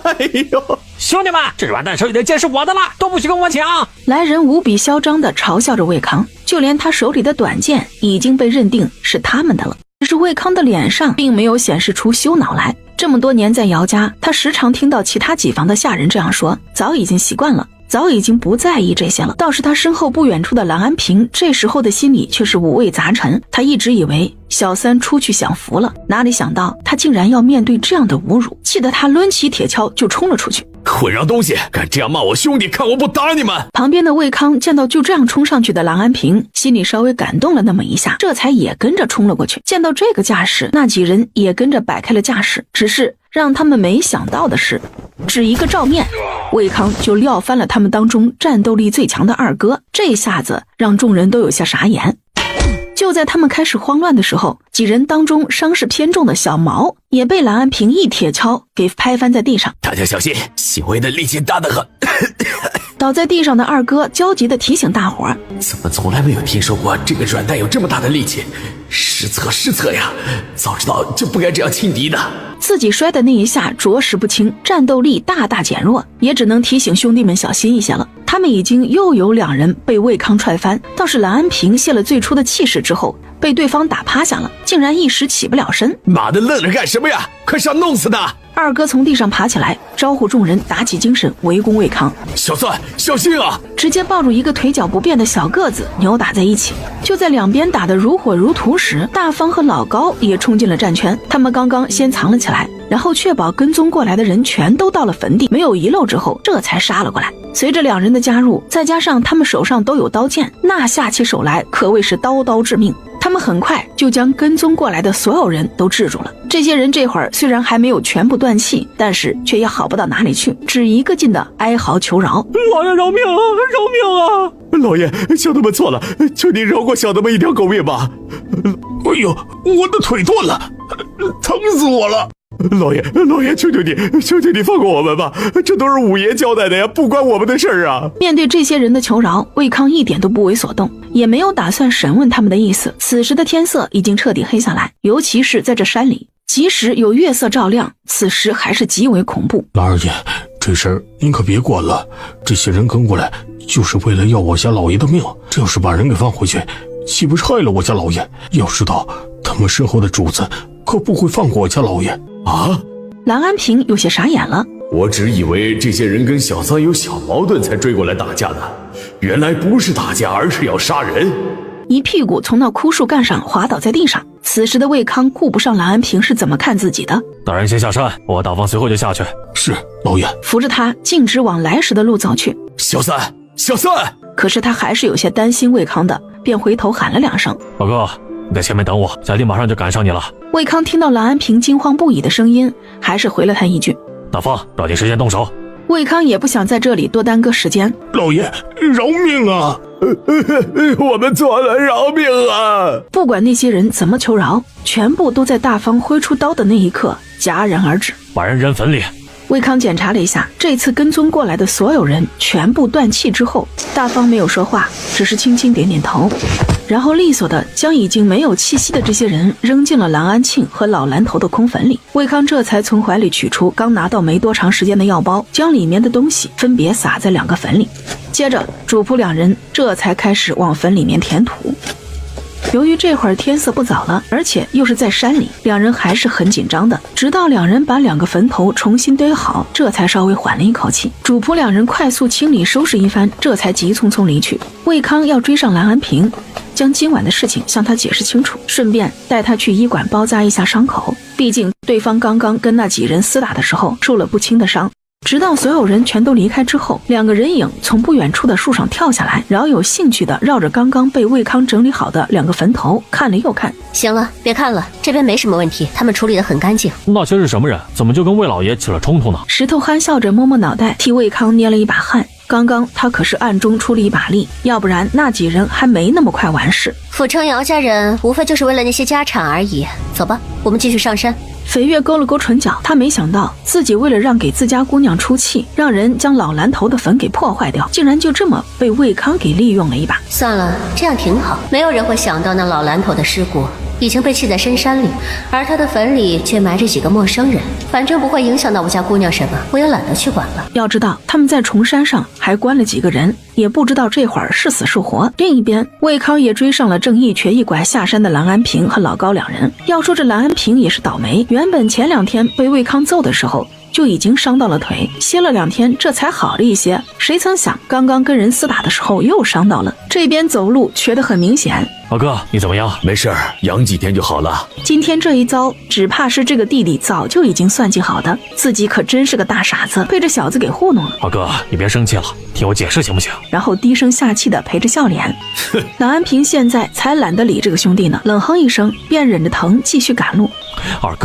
哎呦，兄弟们，这软蛋手里的剑是我的了，都不许跟我抢！来人无比嚣张地嘲笑着魏康，就连他手里的短剑已经被认定是他们的了。只是魏康的脸上并没有显示出羞恼来。这么多年在姚家，他时常听到其他几房的下人这样说，早已经习惯了，早已经不在意这些了。倒是他身后不远处的蓝安平，这时候的心里却是五味杂陈。他一直以为小三出去享福了，哪里想到他竟然要面对这样的侮辱，气得他抡起铁锹就冲了出去。混账东西，敢这样骂我兄弟，看我不打你们！旁边的魏康见到就这样冲上去的蓝安平，心里稍微感动了那么一下，这才也跟着冲了过去。见到这个架势，那几人也跟着摆开了架势。只是让他们没想到的是，只一个照面，魏康就撂翻了他们当中战斗力最强的二哥，这下子让众人都有些傻眼。就在他们开始慌乱的时候，几人当中伤势偏重的小毛也被蓝安平一铁锹给拍翻在地上。大家小心，细微的力气大得很。倒在地上的二哥焦急地提醒大伙儿：怎么从来没有听说过这个软蛋有这么大的力气？失策呀！早知道就不该这样轻敌的。自己摔的那一下着实不轻，战斗力大大减弱，也只能提醒兄弟们小心一些了。他们已经又有2人被魏康踹翻，倒是蓝安平泄了最初的气势之后，被对方打趴下了，竟然一时起不了身。妈的，愣着干什么呀？快上弄死他！二哥从地上爬起来，招呼众人打起精神围攻魏康。小三，小心啊！直接抱住一个腿脚不便的小个子扭打在一起。就在两边打得如火如荼时，大方和老高也冲进了战圈。他们刚刚先藏了起来，然后确保跟踪过来的人全都到了坟地，没有遗漏之后，这才杀了过来。随着2人的加入，再加上他们手上都有刀剑，那下起手来可谓是刀刀致命。他们很快就将跟踪过来的所有人都制住了。这些人这会儿虽然还没有全部断气，但是却也好不到哪里去，只一个劲的哀嚎求饶：老爷饶命啊，饶命啊！老爷，小的们错了，求您饶过小的们一条狗命吧。哎呦，我的腿断了，疼死我了！老爷，求求你放过我们吧，这都是五爷交代的呀，不关我们的事儿啊。面对这些人的求饶，魏康一点都不为所动，也没有打算审问他们的意思。此时的天色已经彻底黑下来，尤其是在这山里，即使有月色照亮，此时还是极为恐怖。蓝二爷，这事儿您可别管了，这些人跟过来就是为了要我家老爷的命，这要是把人给放回去，岂不是害了我家老爷？要知道他们身后的主子可不会放过我家老爷啊！蓝安平有些傻眼了，我只以为这些人跟小三有小矛盾才追过来打架的，原来不是打架，而是要杀人。一屁股从那枯树干上滑倒在地上。此时的魏康顾不上蓝安平是怎么看自己的，大人先下山，我大方随后就下去。是，老爷。扶着他径直往来时的路走去。小三，可是他还是有些担心魏康的，便回头喊了2声：“老哥，你在前面等我，小弟马上就赶上你了。”魏康听到蓝安平惊慌不已的声音，还是回了他一句：“大风，抓紧时间动手。”魏康也不想在这里多耽搁时间。老爷，饶命啊！我们错了，饶命啊！不管那些人怎么求饶，全部都在大方挥出刀的那一刻戛然而止。把人扔坟里。魏康检查了一下，这次跟踪过来的所有人全部断气之后，大方没有说话，只是轻轻点点头，然后利索的将已经没有气息的这些人扔进了蓝安庆和老蓝头的空坟里。魏康这才从怀里取出刚拿到没多长时间的药包，将里面的东西分别撒在2个坟里，接着主仆2人这才开始往坟里面填土。由于这会儿天色不早了，而且又是在山里，2人还是很紧张的。直到2人把2个坟头重新堆好，这才稍微缓了一口气。主仆2人快速清理收拾一番，这才急匆匆离去。魏康要追上蓝安平，将今晚的事情向他解释清楚，顺便带他去医馆包扎一下伤口，毕竟对方刚刚跟那几人厮打的时候受了不轻的伤。直到所有人全都离开之后，2个人影从不远处的树上跳下来，饶有兴趣的绕着刚刚被魏康整理好的2个坟头看了又看。行了，别看了，这边没什么问题，他们处理得很干净。那些是什么人？怎么就跟魏老爷起了冲突呢？石头憨笑着摸摸脑袋，替魏康捏了一把汗。刚刚他可是暗中出了一把力，要不然那几人还没那么快完事。府城姚家人无非就是为了那些家产而已。走吧，我们继续上山。裴月勾了勾唇角，他没想到自己为了让给自家姑娘出气，让人将老蓝头的坟给破坏掉，竟然就这么被魏康给利用了一把。算了，这样挺好，没有人会想到那老蓝头的尸骨已经被弃在深山里，而他的坟里却埋着几个陌生人，反正不会影响到我家姑娘什么，我也懒得去管了。要知道他们在崇山上还关了几个人，也不知道这会儿是死是活。另一边，魏康也追上了正一瘸一拐下山的蓝安平和老高2人。要说这蓝安平也是倒霉，原本前2天被魏康揍的时候就已经伤到了腿，歇了2天这才好了一些，谁曾想刚刚跟人厮打的时候又伤到了，这边走路瘸得很明显。老哥，你怎么样？没事，养几天就好了。今天这一遭，只怕是这个弟弟早就已经算计好的，自己可真是个大傻子，被这小子给糊弄了。老哥，你别生气了，听我解释行不行？然后低声下气的陪着笑脸。蓝安平现在才懒得理这个兄弟呢，冷哼一声，便忍着疼继续赶路。二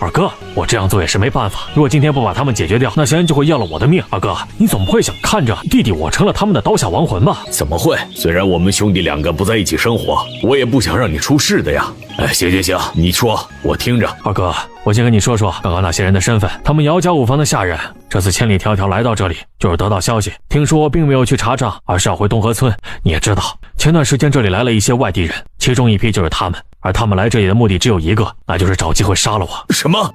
哥，我这样做也是没办法，如果今天不把他们解决掉，那些人就会要了我的命。二哥，你总不会想看着弟弟我成了他们的刀下亡魂吧？怎么会？虽然我们兄弟2个不在一起生活，我也不想让你出事的呀。行，你说，我听着。二哥，我先跟你说说刚刚那些人的身份，他们姚家5房的下人，这次千里迢迢来到这里，就是得到消息，听说并没有去查账，而是要回东河村。你也知道，前段时间这里来了一些外地人，其中一批就是他们，而他们来这里的目的只有一个，那就是找机会杀了我。什么？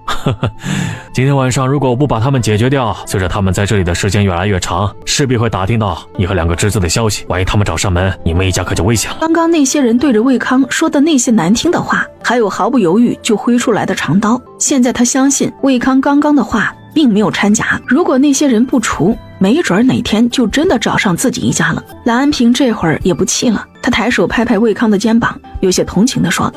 今天晚上如果我不把他们解决掉，随着他们在这里的时间越来越长，势必会打听到你和2个侄子的消息，万一他们找上门，你们一家可就危险了。刚刚那些人对着魏康说的那些难听的话，还有毫不犹豫就挥出来的长刀，现在他相信魏康刚刚的话并没有掺假，如果那些人不除，没准哪天就真的找上自己一家了。蓝安平这会儿也不气了，他抬手拍拍魏康的肩膀，有些同情地说：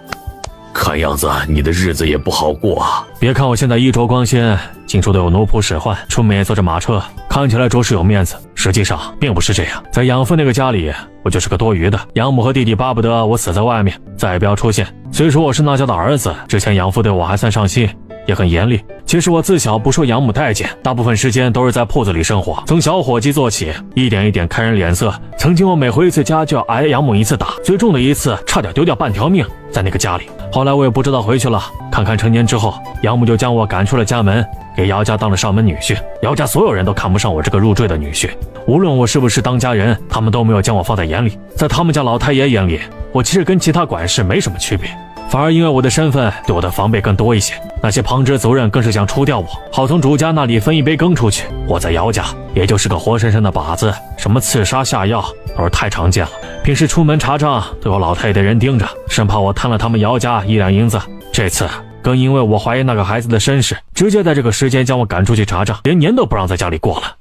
看样子你的日子也不好过啊。别看我现在衣着光鲜，近处都有奴仆使唤，出门也坐着马车，看起来着实有面子，实际上并不是这样。在养父那个家里，我就是个多余的，养母和弟弟巴不得我死在外面，再也不要出现。虽说我是那家的儿子，之前养父对我还算上心，也很严厉。其实我自小不受养母待见，大部分时间都是在铺子里生活，从小伙计做起，一点一点看人脸色。曾经我每回一次家就要挨养母一次打，最重的一次差点丢掉半条命在那个家里。后来我也不知道回去了，看成年之后，养母就将我赶出了家门，给姚家当了上门女婿。姚家所有人都看不上我这个入赘的女婿，无论我是不是当家人，他们都没有将我放在眼里。在他们家老太爷眼里，我其实跟其他管事没什么区别，反而因为我的身份，对我的防备更多一些。那些旁支族人更是想除掉我，好从主家那里分一杯羹出去。我在姚家也就是个活生生的靶子，什么刺杀下药都是太常见了。平时出门查账都有老太爷的人盯着，生怕我贪了他们姚家1两银子。这次更因为我怀疑那个孩子的身世，直接在这个时间将我赶出去查账，连年都不让在家里过了。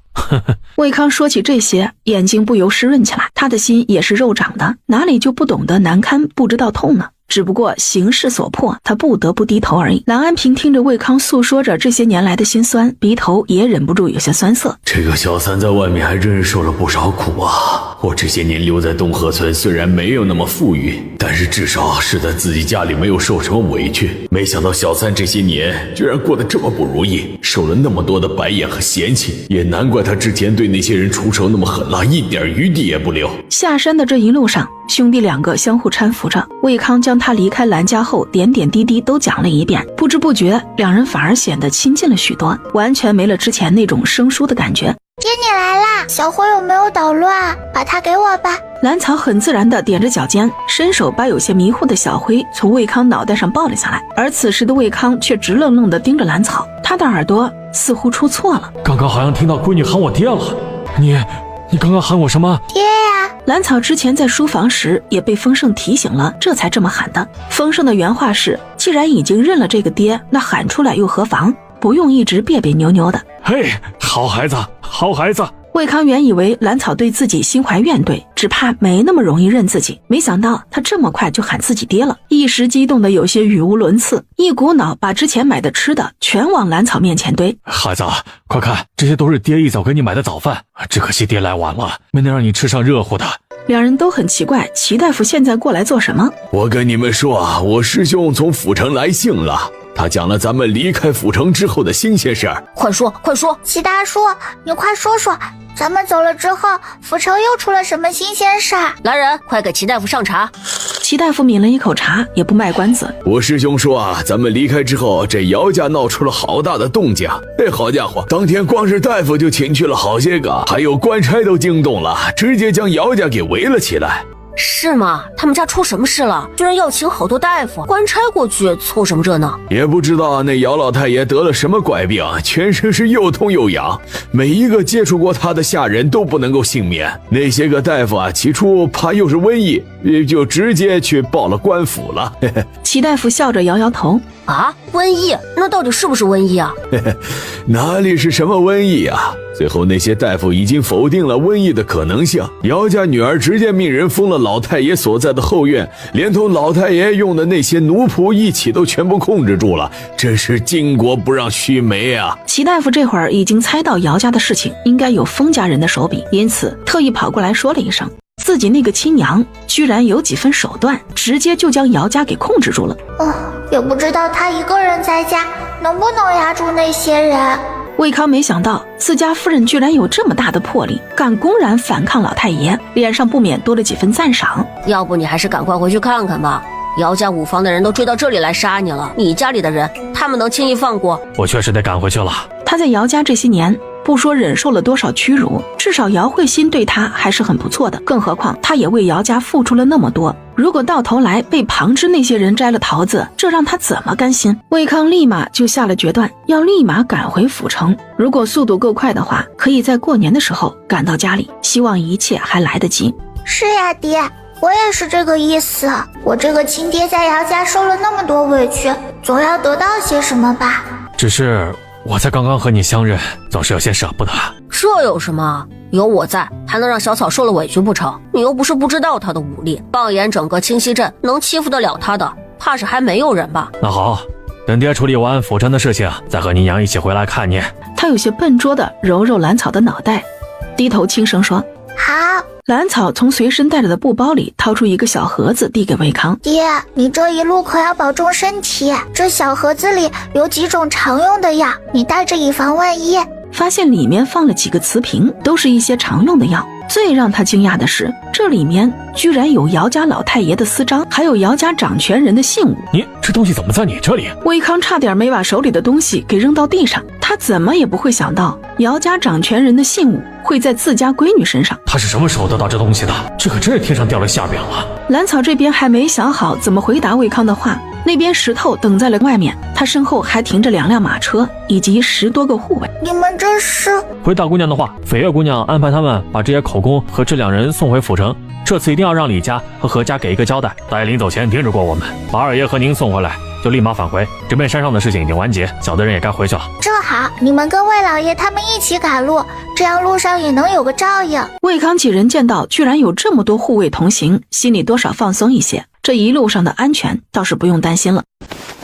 魏康说起这些，眼睛不由湿润起来，他的心也是肉长的，哪里就不懂得难堪不知道痛呢？只不过形势所迫，他不得不低头而已。郎安平听着魏康诉说着这些年来的辛酸，鼻头也忍不住有些酸涩。这个小三在外面还真是受了不少苦啊！我这些年留在东河村，虽然没有那么富裕，但是至少是在自己家里没有受什么委屈。没想到小三这些年居然过得这么不如意，受了那么多的白眼和嫌弃，也难怪他之前对那些人出手那么狠辣，一点余地也不留。下山的这一路上，兄弟两个相互搀扶着，魏康将他离开兰家后点点滴滴都讲了一遍，不知不觉两人反而显得亲近了许多，完全没了之前那种生疏的感觉。爹，你来啦！小火有没有捣乱？把它给我吧。兰草很自然地踮着脚尖，伸手把有些迷糊的小灰从魏康脑袋上抱了下来，而此时的魏康却直愣愣地盯着兰草，他的耳朵似乎出错了。刚刚好像听到闺女喊我爹了，你刚刚喊我什么？爹呀！兰草之前在书房时也被丰盛提醒了，这才这么喊的。丰盛的原话是，既然已经认了这个爹，那喊出来又何妨，不用一直别别扭扭的。嘿，好孩子，好孩子。魏康原以为兰草对自己心怀怨怼，只怕没那么容易认自己，没想到他这么快就喊自己爹了，一时激动的有些语无伦次，一股脑把之前买的吃的全往兰草面前堆。孩子，快看，这些都是爹一早给你买的早饭，只可惜爹来晚了，没能让你吃上热乎的。两人都很奇怪，齐大夫现在过来做什么？我跟你们说啊，我师兄从府城来信了，他讲了咱们离开府城之后的新鲜事儿。快说快说！齐大叔，你快说说，咱们走了之后，府城又出了什么新鲜事儿？来人，快给齐大夫上茶。齐大夫抿了一口茶，也不卖关子。我师兄说啊，咱们离开之后，这姚家闹出了好大的动静。好家伙，当天光是大夫就请去了好些个，还有官差都惊动了，直接将姚家给围了起来。是吗？他们家出什么事了？居然要请好多大夫、官差过去凑什么热闹？也不知道那姚老太爷得了什么怪病，全身是又痛又痒，每一个接触过他的下人都不能够幸免。那些个大夫啊，起初怕又是瘟疫，也就直接去报了官府了。齐大夫笑着摇摇头。啊，瘟疫？那到底是不是瘟疫啊？哪里是什么瘟疫啊？最后那些大夫已经否定了瘟疫的可能性，姚家女儿直接命人封了老太爷所在的后院，连同老太爷用的那些奴仆一起都全部控制住了，真是巾帼不让须眉啊！齐大夫这会儿已经猜到姚家的事情应该有封家人的手笔，因此特意跑过来说了一声，自己那个亲娘居然有几分手段，直接就将姚家给控制住了。也不知道他一个人在家能不能压住那些人。魏康没想到自家夫人居然有这么大的魄力，敢公然反抗老太爷，脸上不免多了几分赞赏。要不你还是赶快回去看看吧，姚家五房的人都追到这里来杀你了，你家里的人他们能轻易放过？我确实得赶回去了。他在姚家这些年不说忍受了多少屈辱，至少姚慧心对他还是很不错的，更何况他也为姚家付出了那么多，如果到头来被旁支那些人摘了桃子，这让他怎么甘心？魏康立马就下了决断，要立马赶回府城，如果速度够快的话，可以在过年的时候赶到家里，希望一切还来得及。是呀，爹，我也是这个意思，我这个亲爹在姚家受了那么多委屈，总要得到些什么吧。只是我才刚刚和你相认，总是有些舍不得。这有什么？有我在，还能让小草受了委屈不成？你又不是不知道他的武力，放眼整个清溪镇，能欺负得了他的，怕是还没有人吧？那好，等爹处理完府城的事情，再和你娘一起回来看你。他有些笨拙地揉揉兰草的脑袋，低头轻声说：好。兰草从随身带着的布包里掏出一个小盒子递给魏康。爹，你这一路可要保重身体，这小盒子里有几种常用的药，你带着以防万一。发现里面放了几个瓷瓶，都是一些常用的药。最让他惊讶的是，这里面居然有姚家老太爷的私章，还有姚家掌权人的信物。你这东西怎么在你这里？魏康差点没把手里的东西给扔到地上，他怎么也不会想到姚家掌权人的信物会在自家闺女身上。他是什么时候得到这东西的？这可真是天上掉了馅饼了。兰草这边还没想好怎么回答魏康的话，那边石头等在了外面，他身后还停着2辆马车以及10多个护卫。你们这是？回大姑娘的话，绯月姑娘安排他们把这些口供和这2人送回府城，这次一定要让李家和何家给一个交代。大爷临走前叮嘱过我们，把二爷和您送回来就立马返回。这边山上的事情已经完结，小的人也该回去了。正好你们跟魏老爷他们一起赶路，这样路上也能有个照应。魏康几人见到居然有这么多护卫同行，心里多少放松一些，这一路上的安全倒是不用担心了。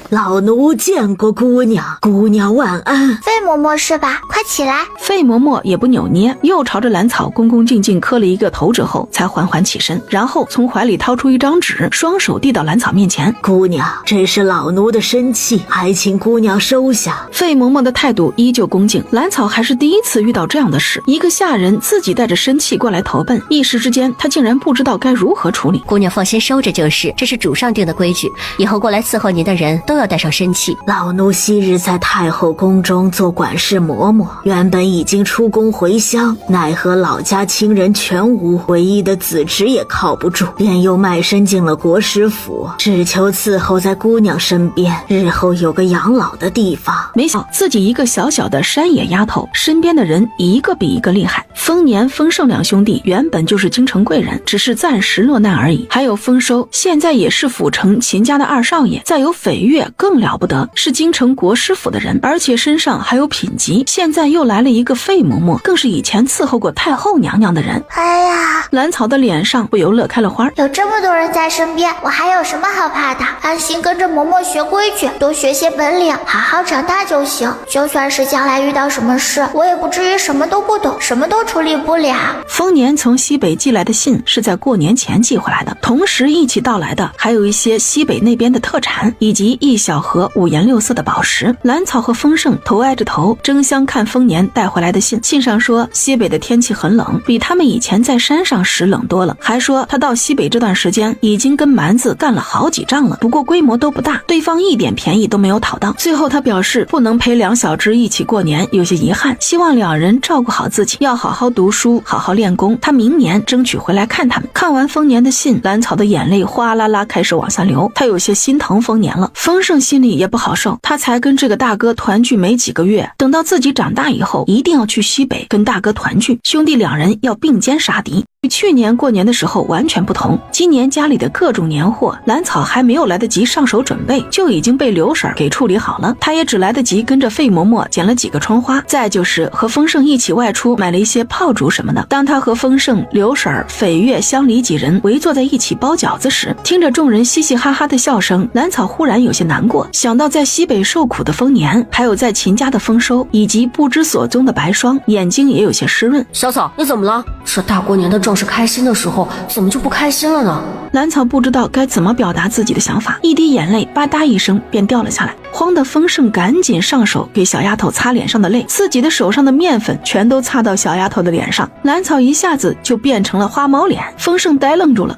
老奴见过姑娘，姑娘晚安。费嬷嬷是吧？快起来！费嬷嬷也不扭捏，又朝着兰草恭恭敬敬磕了一个头之后，才缓缓起身，然后从怀里掏出一张纸，双手递到兰草面前。姑娘，这是老奴的身契，还请姑娘收下。费嬷嬷的态度依旧恭敬，兰草还是第一次遇到这样的事，一个下人自己带着身契过来投奔，一时之间她竟然不知道该如何处理。姑娘放心收着就是，这是主上定的规矩，以后过来伺候您的人都要带上身契。老奴昔日在太后宫中做管事嬷嬷，原本已经出宫回乡，奈何老家亲人全无，唯一的子侄也靠不住，便又卖身进了国师府，只求伺候在姑娘身边，日后有个养老的地方。没想到自己一个小小的山野丫头，身边的人一个比一个厉害。丰年、丰盛两兄弟原本就是京城贵人，只是暂时落难而已。还有丰收，现在也是府城秦家的二少爷。再有斐月更了不得，是京城国师府的人，而且身上还有品级。现在又来了一个费嬷嬷，更是以前伺候过太后娘娘的人。哎呀，兰草的脸上不由乐开了花。有这么多人在身边，我还有什么好怕的？安心跟着嬷嬷学规矩，多学些本领，好好长大就行。就算是将来遇到什么事，我也不至于什么都不懂，什么都处理不了。丰年从西北寄来的信是在过年前寄回来的，同时一起到来的还有一些西北那边的特产，以及一小盒五颜六色的宝石。兰草和丰盛头挨着头争相看丰年带回来的信，信上说西北的天气很冷，比他们以前在山上时冷多了，还说他到西北这段时间已经跟蛮子干了好几仗了，不过规模都不大，对方一点便宜都没有讨到。最后他表示不能陪两小只一起过年，有些遗憾，希望两人照顾好自己，要好好读书，好好练功，他明年争取回来看他们。看完丰年的信，兰草的眼泪哗啦啦开始往下流，他有些心疼丰年了。丰盛心里也不好受，他才跟这个大哥团聚没几个月，等到自己长大以后一定要去西北跟大哥团聚，兄弟两人要并肩杀敌。与去年过年的时候完全不同，今年家里的各种年货，兰草还没有来得及上手准备，就已经被刘婶给处理好了。他也只来得及跟着费嬷嬷捡了几个窗花，再就是和丰盛一起外出买了一些炮竹什么的。当他和丰盛、刘婶、斐月、乡里几人围坐在一起包饺子时，听着众人嘻嘻哈哈的笑声，兰草忽然有些难过，想到在西北受苦的丰年，还有在秦家的丰收，以及不知所踪的白霜，眼睛也有些湿润。小草，你怎么了？这大过年的正是开心的时候，怎么就不开心了呢？兰草不知道该怎么表达自己的想法，一滴眼泪吧嗒一声便掉了下来。慌得丰盛赶紧上手给小丫头擦脸上的泪，自己的手上的面粉全都擦到小丫头的脸上，兰草一下子就变成了花猫脸。丰盛呆愣住了，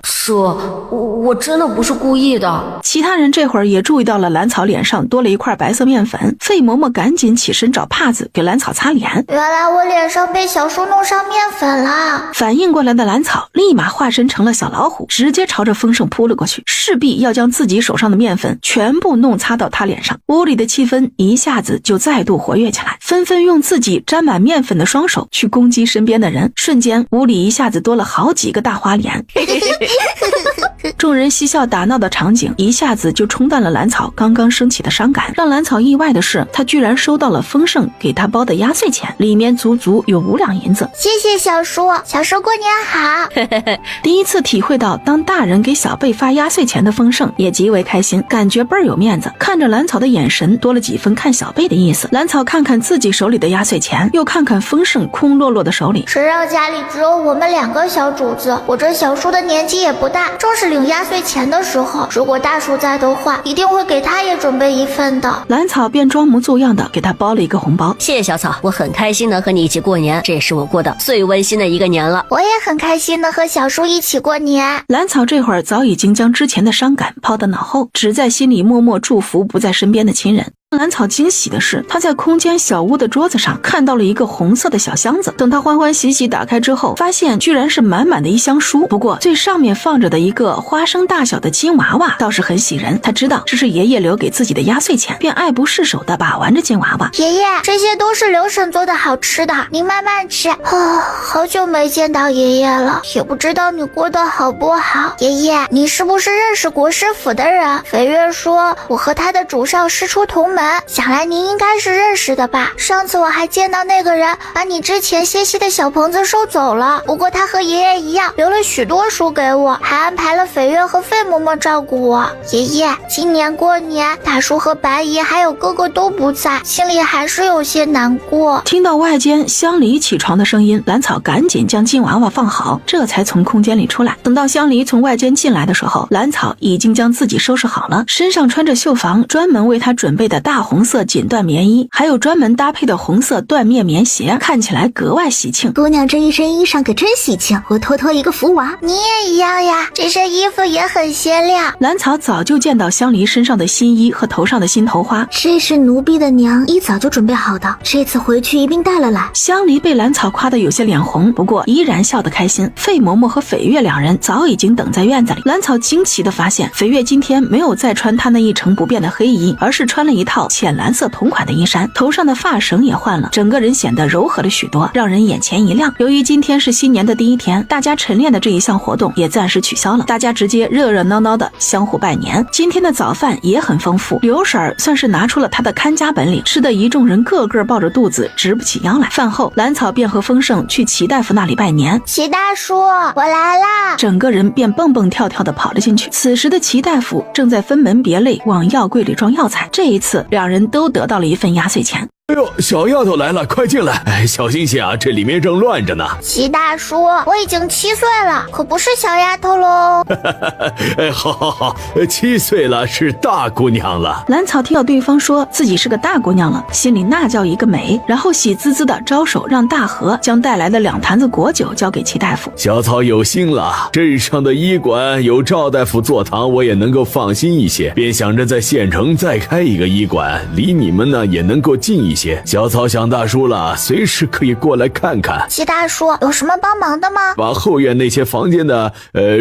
我真的不是故意的。其他人这会儿也注意到了兰草脸上多了一块白色面粉，费嬷嬷赶紧起身找帕子给兰草擦脸。原来我脸上被小叔弄上面粉了。反应过来的兰草立马化身成了小老虎，直接朝着丰盛扑了过去，势必要将自己手上的面粉全部弄擦到他脸上。屋里的气氛一下子就再度活跃起来，纷纷用自己沾满面粉的双手去攻击身边的人，瞬间屋里一下子多了好几个大花脸。众人嬉笑打闹的场景一下子就冲淡了兰草刚刚升起的伤感。让兰草意外的是，他居然收到了丰盛给他包的压岁钱，里面足足有5两银子。谢谢小叔，小叔过年好。第一次体会到当大人给小辈发压岁钱的丰盛也极为开心，感觉倍儿有面子。看着兰草的眼神多了几分看小辈的意思。兰草看看自己手里的压岁钱，又看看丰盛空落落的手里，谁让家里只有我们2个小主子，我这小叔的年纪也不大，正是领压岁钱的时候，如果大叔在的话，一定会给他也准备一份的。兰草便装模作样的给他包了一个红包。谢谢小草，我很开心能和你一起过年，这也是我过的最温馨的一个年了。我也很开心能和小叔一起过年。兰草这会儿早已经将之前的伤感抛到脑后，只在心里默默祝福不在身边的亲人。兰草惊喜的是，他在空间小屋的桌子上看到了一个红色的小箱子。等他欢欢喜喜打开之后，发现居然是满满的一箱书。不过最上面放着的一个花生大小的金娃娃倒是很喜人。他知道这是爷爷留给自己的压岁钱，便爱不释手地把玩着金娃娃。爷爷，这些都是刘婶做的好吃的，您慢慢吃。好久没见到爷爷了，也不知道你过得好不好。爷爷，你是不是认识国师府的人？飞月说我和他的主上师出同门，想来您应该是认识的吧。上次我还见到那个人把你之前歇息的小棚子收走了，不过他和爷爷一样留了许多书给我，还安排了飞月和费嬷嬷照顾我。爷爷，今年过年大叔和白姨还有哥哥都不在，心里还是有些难过。听到外间香梨起床的声音，兰草赶紧将金娃娃放好，这才从空间里出来。等到香梨从外间进来的时候，兰草已经将自己收拾好了，身上穿着绣房专门为他准备的大红色锦缎棉衣，还有专门搭配的红色缎面棉鞋，看起来格外喜庆。姑娘这一身衣裳可真喜庆，我托托一个福娃。你也一样呀，这身衣服也很鲜亮。兰草早就见到香梨身上的新衣和头上的新头花，这是奴婢的娘一早就准备好的，这次回去一并带了来。香梨被兰草夸得有些脸红，不过依然笑得开心。费嬷嬷和斐月两人早已经等在院子里。兰草惊奇地发现，斐月今天没有再穿她那一成不变的黑衣，而是穿了一套浅蓝色同款的衣衫，头上的发绳也换了，整个人显得柔和了许多，让人眼前一亮。由于今天是新年的第一天，大家晨练的这一项活动也暂时取消了，大家直接热热闹闹的相互拜年。今天的早饭也很丰富，刘婶儿算是拿出了她的看家本领，吃的一众人个个抱着肚子直不起腰来。饭后，兰草便和丰盛去齐大夫那里拜年。齐大叔，我来啦！整个人便蹦蹦跳跳的跑了进去。此时的齐大夫正在分门别类往药柜里装药材，这一次两人都得到了一份压岁钱。哎呦，小丫头来了，快进来！哎，小心些啊，这里面正乱着呢。齐大叔，我已经7岁了，可不是小丫头喽。哎，好，7岁了，是大姑娘了。兰草听到对方说自己是个大姑娘了，心里那叫一个美，然后喜滋滋的招手让大和将带来的2坛子果酒交给齐大夫。小草有心了，镇上的医馆有赵大夫坐堂，我也能够放心一些，便想着在县城再开一个医馆，离你们呢也能够近一些。小草想大叔了，随时可以过来看看。齐大叔，有什么帮忙的吗？把后院那些房间的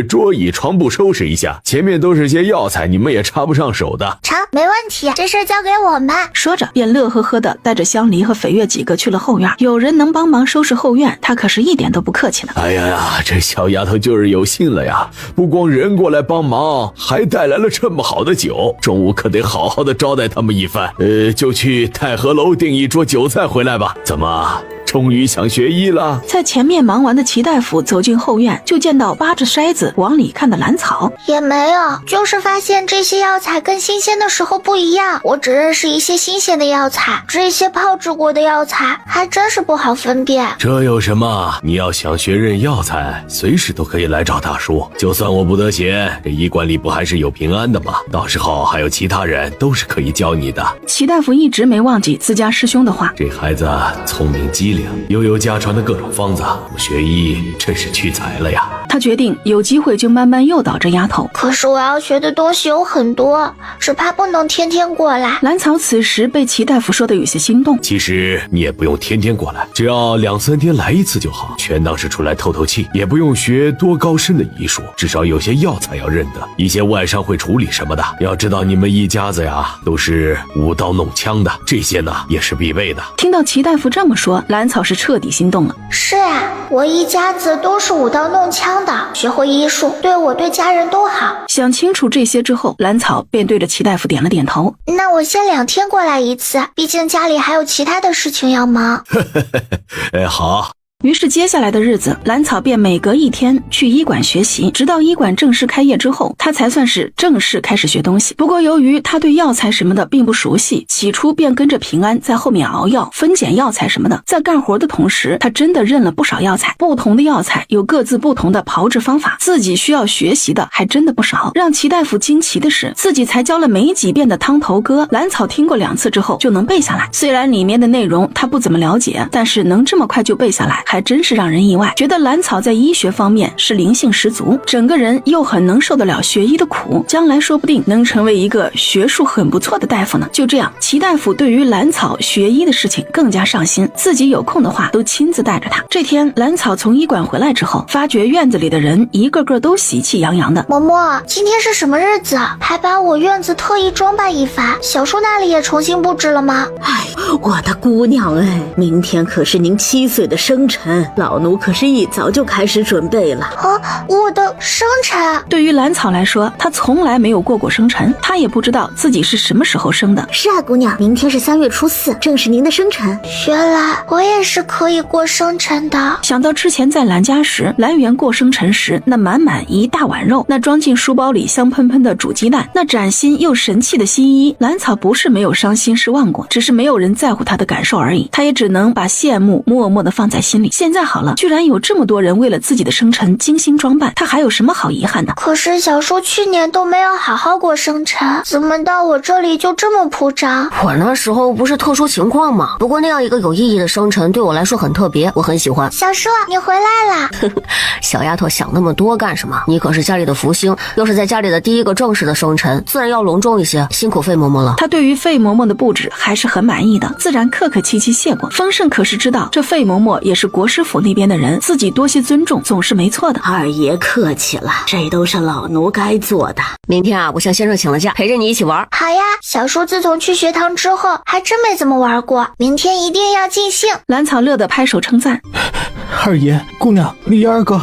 桌椅床布收拾一下，前面都是些药材，你们也插不上手的。成，没问题，这事交给我们。说着便乐呵呵的带着香梨和斐月几个去了后院。有人能帮忙收拾后院，他可是一点都不客气的。哎呀，这小丫头就是有心了呀，不光人过来帮忙，还带来了这么好的酒，中午可得好好的招待他们一番。就去太和楼订一桌酒菜回来吧。怎么终于想学医了？在前面忙完的齐大夫走进后院，就见到扒着筛子往里看的兰草。也没有，就是发现这些药材跟新鲜的时候不一样。我只认识一些新鲜的药材，这些泡制过的药材还真是不好分辨。这有什么？你要想学认药材，随时都可以来找大叔。就算我不得闲，这医馆里不还是有平安的吗？到时候还有其他人都是可以教你的。齐大夫一直没忘记自家师兄的话，这孩子聪明机灵，又有家传的各种方子，不学医真是屈才了呀。他决定有机会就慢慢诱导这丫头。可是我要学的东西有很多，只怕不能天天过来。兰草此时被齐大夫说的有些心动。其实你也不用天天过来，只要2、3天来一次就好，全当是出来透透气，也不用学多高深的医术，至少有些药材要认得，一些外伤会处理什么的。要知道你们一家子呀都是舞刀弄枪的，这些呢也是必备的。听到齐大夫这么说，兰草是彻底心动了。是啊，我一家子都是舞刀弄枪的，学会医术，对我对家人都好。想清楚这些之后，兰草便对着齐大夫点了点头。那我先2天过来一次，毕竟家里还有其他的事情要忙。哎，好。于是接下来的日子，兰草便每隔1天去医馆学习，直到医馆正式开业之后，他才算是正式开始学东西。不过由于他对药材什么的并不熟悉，起初便跟着平安在后面熬药、分拣药材什么的。在干活的同时，他真的认了不少药材，不同的药材有各自不同的炮制方法，自己需要学习的还真的不少。让齐大夫惊奇的是，自己才教了没几遍的汤头歌，兰草听过2次之后就能背下来。虽然里面的内容他不怎么了解，但是能这么快就背下来，还还真是让人意外，觉得兰草在医学方面是灵性十足，整个人又很能受得了学医的苦，将来说不定能成为一个学术很不错的大夫呢。就这样，齐大夫对于兰草学医的事情更加上心，自己有空的话都亲自带着他。这天，兰草从医馆回来之后，发觉院子里的人一个个都喜气洋洋的。嬷嬷，今天是什么日子？还把我院子特意装扮一番，小叔那里也重新布置了吗？哎，我的姑娘哎，明天可是您7岁的生辰，老奴可是一早就开始准备了。啊，我的生辰？对于兰草来说，她从来没有过过生辰，她也不知道自己是什么时候生的。是啊，姑娘，明天是3月初4，正是您的生辰。原来我也是可以过生辰的。想到之前在兰家时，兰园过生辰时那满满一大碗肉，那装进书包里香喷喷的煮鸡蛋，那崭新又神气的新衣，兰草不是没有伤心失望过，只是没有人在乎她的感受而已，她也只能把羡慕默默地放在心里。现在好了，居然有这么多人为了自己的生辰精心装扮，她还有什么好遗憾的？可是小叔去年都没有好好过生辰，怎么到我这里就这么铺张？我那时候不是特殊情况吗？不过那样一个有意义的生辰对我来说很特别，我很喜欢。小叔，你回来了。小丫头想那么多干什么？你可是家里的福星，又是在家里的第一个正式的生辰，自然要隆重一些，辛苦费嬷嬷了。她对于费嬷嬷的布置还是很满意的，自然客客气气谢过。丰盛可是知道这费嬷嬷也是国师府那边的人，自己多些尊重总是没错的。二爷客气了，这都是老奴该做的。明天啊，我向先生请了假，陪着你一起玩。好呀，小叔自从去学堂之后还真没怎么玩过，明天一定要尽兴。兰草乐得拍手称赞。二爷，姑娘，李二哥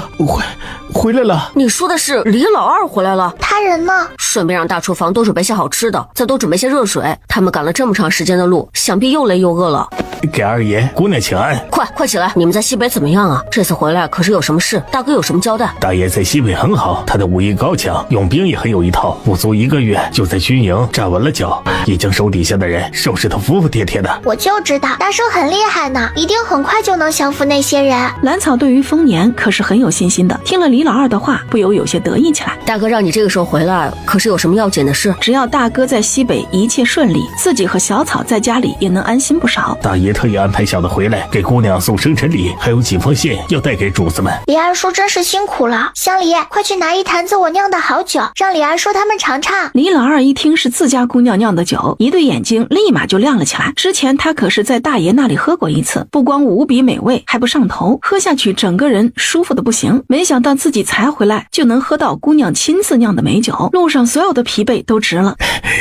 回来了。你说的是李老二回来了？他人呢？顺便让大厨房多准备些好吃的，再多准备些热水。他们赶了这么长时间的路，想必又累又饿了。给二爷姑娘请安。快起来！你们在西北怎么样啊？这次回来可是有什么事？大哥有什么交代？大爷在西北很好，他的武艺高强，用兵也很有一套，不足1个月就在军营站稳了脚，已经手底下的人收拾得服服帖帖的。我就知道大叔很厉害呢，一定很快就能降服那些人。兰草对于丰年可是很有信心的，听了李老二的话，不由有些得意起来。大哥让你这个时候回来，可是有什么要紧的事？只要大哥在西北一切顺利，自己和小草在家里也能安心不少。大爷特意安排小的回来给姑娘送生辰礼，还有几封信要带给主子们。李二叔真是辛苦了，香梨，快去拿一坛子我酿的好酒，让李二叔他们尝尝。李老二一听是自家姑娘酿的酒，一对眼睛立马就亮了起来。之前他可是在大爷那里喝过一次，不光无比美味，还不上头，喝下去整个人舒服的不行。没想到自己才回来就能喝到姑娘亲自酿的美酒，路上所有的疲惫都值了。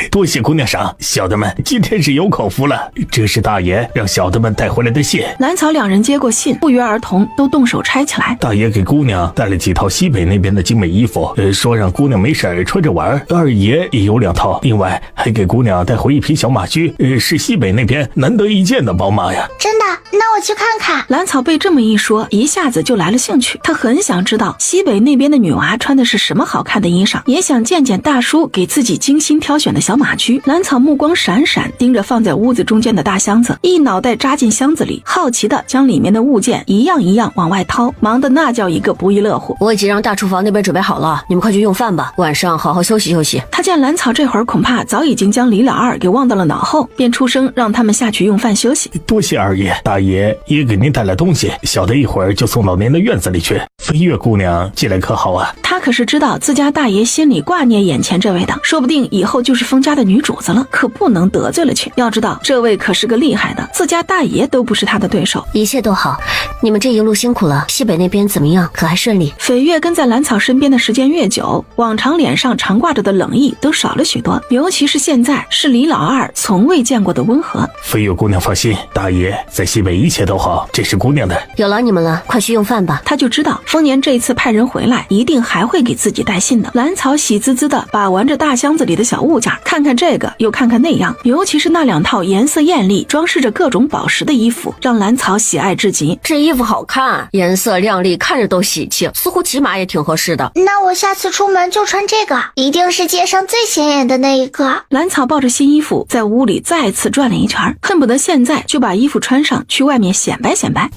多谢姑娘赏，小的们今天是有口福了。这是大爷让小的们带回来的信。兰草两人接过信，不约而同都动手拆起来。大爷给姑娘带了几套西北那边的精美衣服，说让姑娘没事穿着玩。二爷也有2套，另外还给姑娘带回一匹小马驹，是西北那边难得一见的宝马呀。真的？那我去看看。兰草被这么一说，一下子就来了兴趣。她很想知道西北那边的女娃穿的是什么好看的衣裳，也想见见大叔给自己精心挑选的小马驹。兰草目光闪闪盯着放在屋子中间的大箱子，一脑袋扎进箱子里，好奇的将里面的物件一样一样往外掏，忙得那叫一个不亦乐乎。我已经让大厨房那边准备好了，你们快去用饭吧，晚上好好休息休息。他见兰草这会儿恐怕早已经将李老二给忘到了脑后，便出声让他们下去用饭休息。多谢二爷，大爷也给您带来东西，小的一会儿就送到您的院子里去。飞月姑娘进来可好啊？他可是知道自家大爷心里挂念眼前这位的，说不定以后就是封家的女主子了，可不能得罪了去。要知道这位可是个厉害的，自家大爷都不是他的对手。一切都好，你们这一路辛苦了。西北那边怎么样？可还顺利？绯月跟在兰草身边的时间越久，往常脸上常挂着的冷意都少了许多，尤其是现在是李老二从未见过的温和。飞月姑娘放心，大爷在西北一切都好，这是姑娘的。有劳你们了，快去用饭吧。他就知道丰年这次派人回来一定还会给自己带信的。兰草喜滋滋的把玩着大箱子里的小物件，看看这个又看看那样，尤其是那2套颜色艳丽装饰着各种宝石的衣服，让兰草喜爱至极。这衣服好看，颜色亮丽，看着都喜庆，似乎骑马也挺合适的。那我下次出门就穿这个，一定是街上最显眼的那一个。兰草抱着新衣服在屋里再次转了一圈，恨不得现在就把衣服穿上去外面显摆显摆。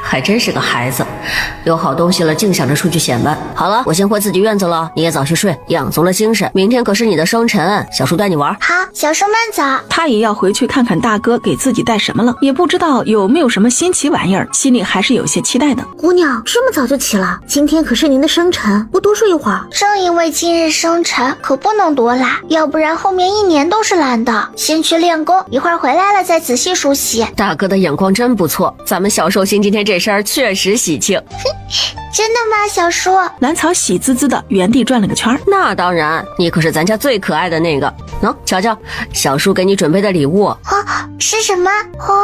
还真是个孩子，有好东西了净想着出去显摆。好了。了，我先回自己院子了，你也早些睡，养足了精神。明天可是你的生辰，小叔带你玩。好，小叔慢走。他也要回去看看大哥给自己带什么了，也不知道有没有什么新奇玩意儿，心里还是有些期待的。姑娘这么早就起了，今天可是您的生辰，不多睡一会儿？正因为今日生辰，可不能多懒，要不然后面1年都是懒的。先去练功，一会儿回来了再仔细梳洗。大哥的眼光真不错，咱们小寿星今天这身确实喜庆。真的吗，小叔？兰草喜滋滋的原地转了个圈。那当然，你可是咱家最可爱的那个。喏，瞧瞧，小叔给你准备的礼物。是什么？哇，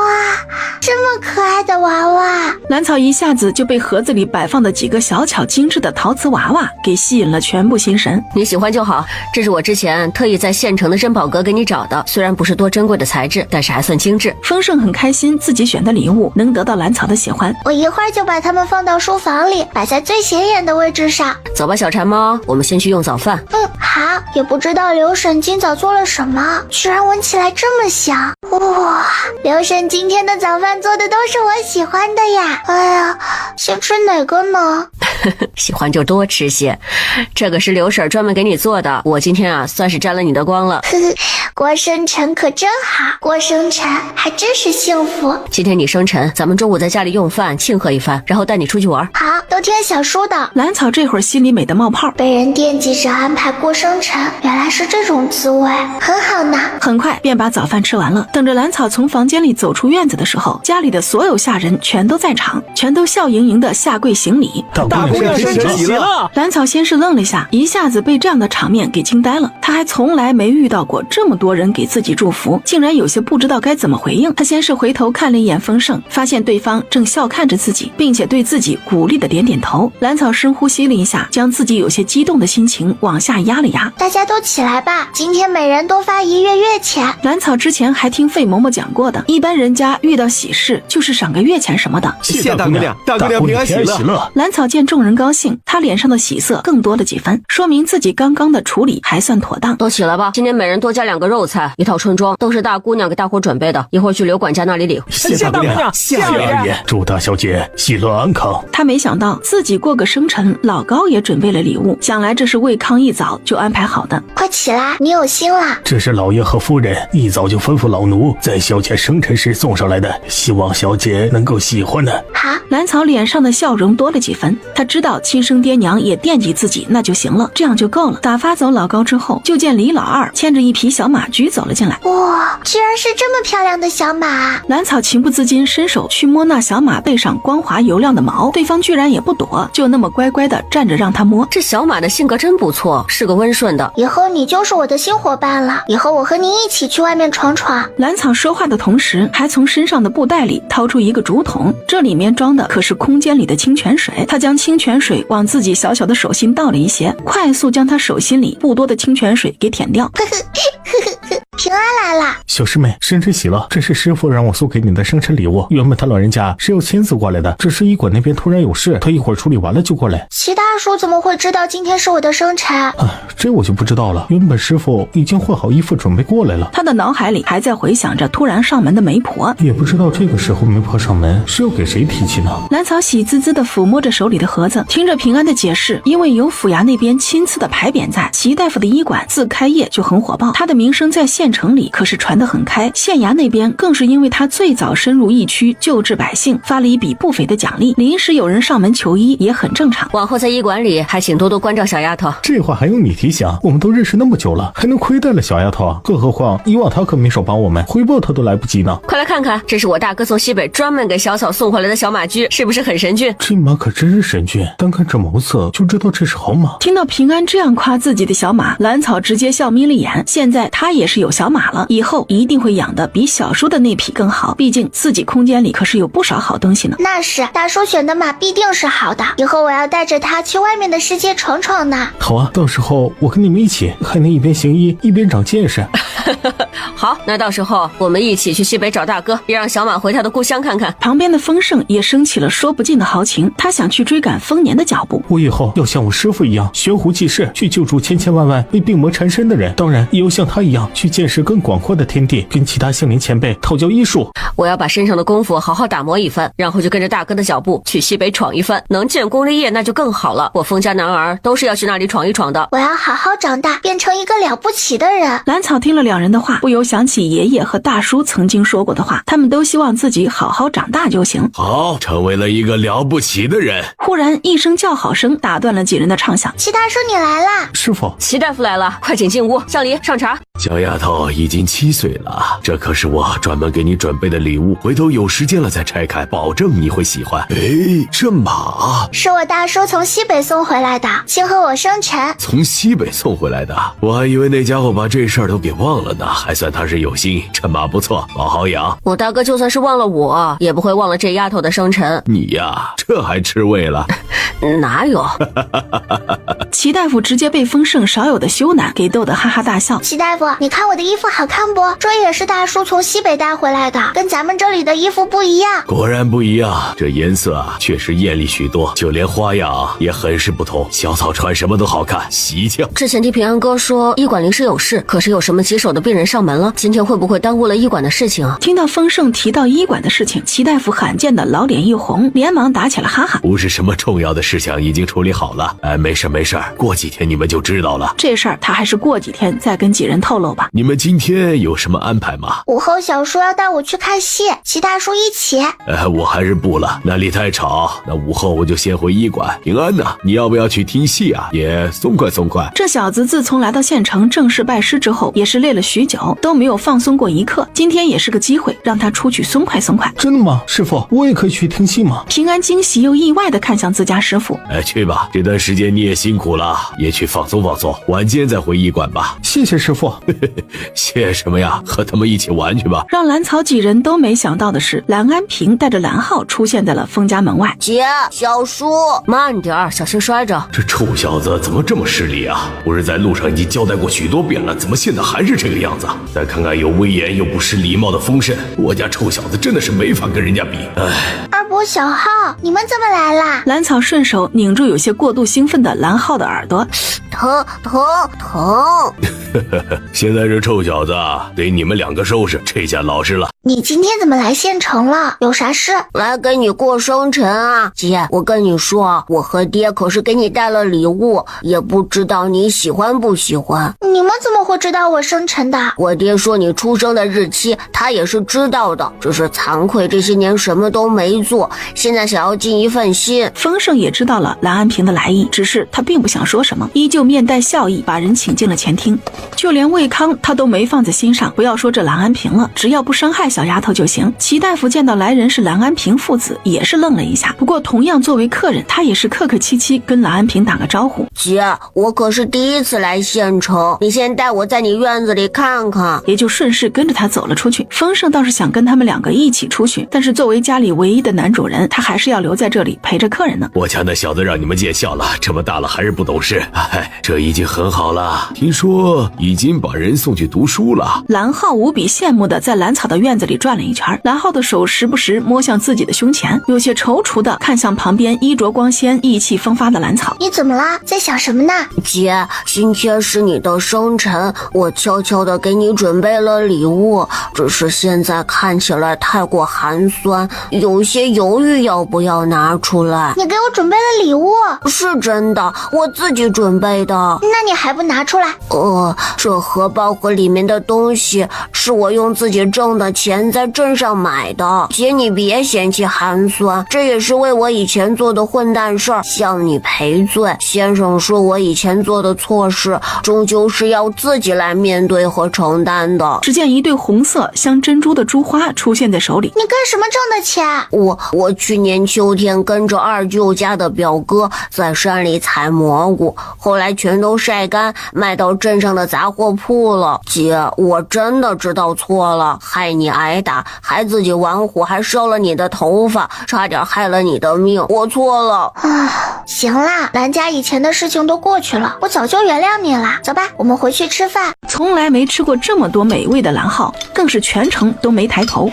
这么可爱的娃娃！兰草一下子就被盒子里摆放的几个小巧精致的陶瓷娃娃给吸引了全部心神。你喜欢就好，这是我之前特意在县城的珍宝阁给你找的，虽然不是多珍贵的材质，但是还算精致。丰盛很开心自己选的礼物能得到兰草的喜欢，我一会儿就把它们放到书房里，摆在最显眼的位置上。走吧，小馋猫，我们先去用早饭。好。也不知道刘婶今早做了什么，居然闻起来这么香。哇，刘婶今天的早饭做的都是我喜欢的呀。哎呀，先吃哪个呢？喜欢就多吃些，这个是刘婶专门给你做的，我今天啊算是沾了你的光了。过生辰可真好，过生辰还真是幸福。今天你生辰，咱们中午在家里用饭庆贺一番，然后带你出去玩。好，都听小叔的。兰草这会儿心里美得冒泡，被人惦记着安排过生辰，原来是这种滋味，很好呢。很快便把早饭吃完了。等着兰草从房间里走出院子的时候，家里的所有下人全都在场，全都笑盈盈的下跪行礼。大姑娘生辰喜了！兰草先是愣了一下，一下子被这样的场面给惊呆了。他还从来没遇到过这么多人给自己祝福，竟然有些不知道该怎么回应。他先是回头看了一眼丰盛，发现对方正笑看着自己，并且对自己鼓励的点点头。兰草深呼吸了一下，将自己有些激动的心情往下压了压。大家都起来吧，今天每人多发1月月钱。兰草之前还听费嬷嬷讲过的，一般人家遇到喜事就是赏个月钱什么的。谢谢大姑娘，大姑娘平安喜乐。兰草见众人高兴，他脸上的喜色更多了几分，说明自己刚刚的处理还算妥当。都起来吧，今天每人多加2个肉菜，1套春装，都是大姑娘给大伙准备的，一会儿去刘管家那里领。谢大姑娘，谢二爷，祝大小姐喜乐安康。他没想到自己过个生辰，老高也准备了礼物，想来这是为康一早就安排好的。快起来，你有心了。这是老爷和夫人一早就吩咐老奴在小姐生辰时送上来的，希望小姐能够喜欢呢。好，兰草脸上的笑容多了几分，他知道亲生爹娘也惦记自己，那就行了，这样就够了。打发走老高之后，就见李老二牵着一匹小马驹走了进来。哇，居然是这么漂亮的小马！兰草情不自禁伸手去摸那小马背上光滑油亮的毛，对方居然也不躲，就那么乖乖的站着让他摸。这小马的性格真不错，是个温顺的。以后你就是我的新伙伴了，以后我和你一起去外面闯闯。兰草说话的同时，还从身上的布袋里掏出一个竹筒，这里面装的可是空间里的清泉水。他将清泉水往自己小小的手心倒了一些，快速将他手心里不多的清泉水给舔掉。平安来了，小师妹，生辰喜了！这是师傅让我送给你的生辰礼物。原本他老人家是要亲自过来的，只是医馆那边突然有事，他一会儿处理完了就过来。齐大叔怎么会知道今天是我的生辰？这我就不知道了。原本师傅已经换好衣服准备过来了。他的脑海里还在回想着突然上门的媒婆，也不知道这个时候媒婆上门是要给谁提亲呢？兰草喜滋滋地抚摸着手里的盒子，听着平安的解释，因为有府衙那边亲赐的牌匾在，齐大夫的医馆自开业就很火爆，他的名声在县城里可是传得很开，县衙那边更是因为他最早深入疫区救治百姓，发了一笔不菲的奖励，临时有人上门求医也很正常。往后在医馆里还请多多关照小丫头。这话还用你提醒？我们都认识那么久了，还能亏待了小丫头啊？更何况以往她可没少帮我们，回报她都来不及呢。快来看看，这是我大哥从西北专门给小草送回来的小马驹，是不是很神俊？这马可真是神俊，单看这毛色就知道这是好马。听到平安这样夸自己的小马，兰草直接笑眯了眼。现在他也是有小马了，以后一定会养得比小叔的那匹更好，毕竟自己空间里可是有不少好东西呢。那是，大叔选的马必定是好的，以后我要带着他去外面的世界闯闯呢。好啊，到时候我跟你们一起，还能一边行医一边长见识。好，那到时候我们一起去西北找大哥，别让小马回他的故乡看看。旁边的丰盛也升起了说不尽的豪情，他想去追赶丰年的脚步。我以后要像我师父一样悬壶济世，去救助千千万万被病魔缠身的人，当然也要像他一样去见见识更广阔的天地，跟其他杏林前辈讨教医术。我要把身上的功夫好好打磨一番，然后就跟着大哥的脚步去西北闯一番，能建功立业那就更好了。我封家男儿都是要去那里闯一闯的。我要好好长大，变成一个了不起的人。兰草听了两人的话，不由想起爷爷和大叔曾经说过的话，他们都希望自己好好长大就行。好，成为了一个了不起的人。忽然一声叫好声打断了几人的畅想。齐大叔你来啦！师傅，齐大夫来了，快请进屋。向里上茶。小丫头已经7岁了，这可是我专门给你准备的礼物，回头有时间了再拆开，保证你会喜欢。哎，这马是我大叔从西北送回来的，请和我生辰。从西北送回来的，我还以为那家伙把这事儿都给忘了呢，还算他是有心。这马不错，好好养。我大哥就算是忘了我，也不会忘了这丫头的生辰。你呀，这还吃味了？哪有？齐大夫直接被丰盛少有的羞赧给逗得哈哈大笑。齐大夫，你看我的衣服好看不？这也是大叔从西北带回来的，跟咱们这里的衣服不一样。果然不一样，这颜色啊确实艳丽许多，就连花样也很是不同。小草穿什么都好看，喜庆。之前听平安哥说医馆临时有事，可是有什么棘手的病人上门了，今天会不会耽误了医馆的事情啊？听到丰盛提到医馆的事情，齐大夫罕见的老脸一红，连忙打起了哈哈。不是什么重要的事情，已经处理好了。没事没事，过几天你们就知道了。这事儿他还是过几天再跟几人透露吧。你们今天有什么安排吗？午后小叔要带我去看戏，齐大叔一起。我还是不了，那里太吵。那午后我就先回医馆。平安呢？你要不要去听戏啊？也松快松快。这小子自从来到县城正式拜师之后，也是累了许久，都没有放松过一刻。今天也是个机会，让他出去松快松快。真的吗？师傅，我也可以去听戏吗？平安惊喜又意外地看向自家师傅。去吧，这段时间你也辛苦了，也去放松放松，晚间再回医馆吧。谢谢师傅。谢什么呀？和他们一起玩去吧。让兰草几人都没想到的是，兰安平带着兰浩出现在了封家门外。姐，小叔，慢点，小心摔着。这臭小子怎么这么失礼啊？不是在路上已经交代过许多遍了，怎么现在还是这个样子？再看看有威严又不失礼貌的丰盛，我家臭小子真的是没法跟人家比。二伯、小浩，你们怎么来啦？兰草顺手拧住有些过度兴奋的兰浩的耳朵。疼。现在这臭小子得你们2个收拾，这下老实了。你今天怎么来县城了？有啥事？来给你过生辰啊。姐，我跟你说，我和爹可是给你带了礼物，也不知道你喜欢不喜欢。你们怎么会知道我生辰的？我爹说你出生的日期他也是知道的，只是惭愧这些年什么都没做，现在想要尽一份心。丰盛也知道了兰安平的来意，只是他并不想说什么，依旧面带笑意把人请进了前厅。就连魏康他都没放在心上，不要说这兰安平了，只要不伤害小丫头就行。齐大夫见到来人是兰安平父子，也是愣了一下，不过同样作为客人，他也是客客气气跟兰安平打个招呼。姐，我可是第一次来县城，你先带我在你院子里看看。也就顺势跟着他走了出去。丰盛倒是想跟他们2个一起出去，但是作为家里唯一的男主人，他还是要留在这里陪着客人呢。我家那小子让你们见笑了，这么大了还是不懂事，这已经很好了。听说已经把人送去读书了。兰浩无比羡慕的在兰草的院子里转了一圈，兰浩的手时不时摸向自己的胸前，有些踌躇的看向旁边衣着光鲜意气风发的兰草。你怎么啦？在想什么呢？姐，今天是你的生辰，我悄悄的给你准备了礼物，只是现在看起来太过寒酸，有些犹豫要不要拿出来。你给我准备了礼物？是真的，我自己准备的。那你还不拿出来？这荷包盒里面的东西是我用自己挣的钱在镇上买的。姐，你别嫌弃寒酸，这也是为我以前做的混蛋事儿向你赔罪。先生说我以前做的错事，终究是要自己来面对和承担的。只见一对红色镶珍珠的珠花出现在手里。你干什么挣的钱？我去年秋天跟着二舅家的表哥在山里采蘑菇，后来全都晒干，卖到镇上的杂货铺了。姐，我真的知道错了，害你挨打，还自己玩火，还烧了你的头发，差点害了你的命，我错了。行啦，兰家以前的事情都过去了，我早就原谅你了。走吧，我们回去吃饭。从来没吃过这么多美味的兰浩，更是全程都没抬头，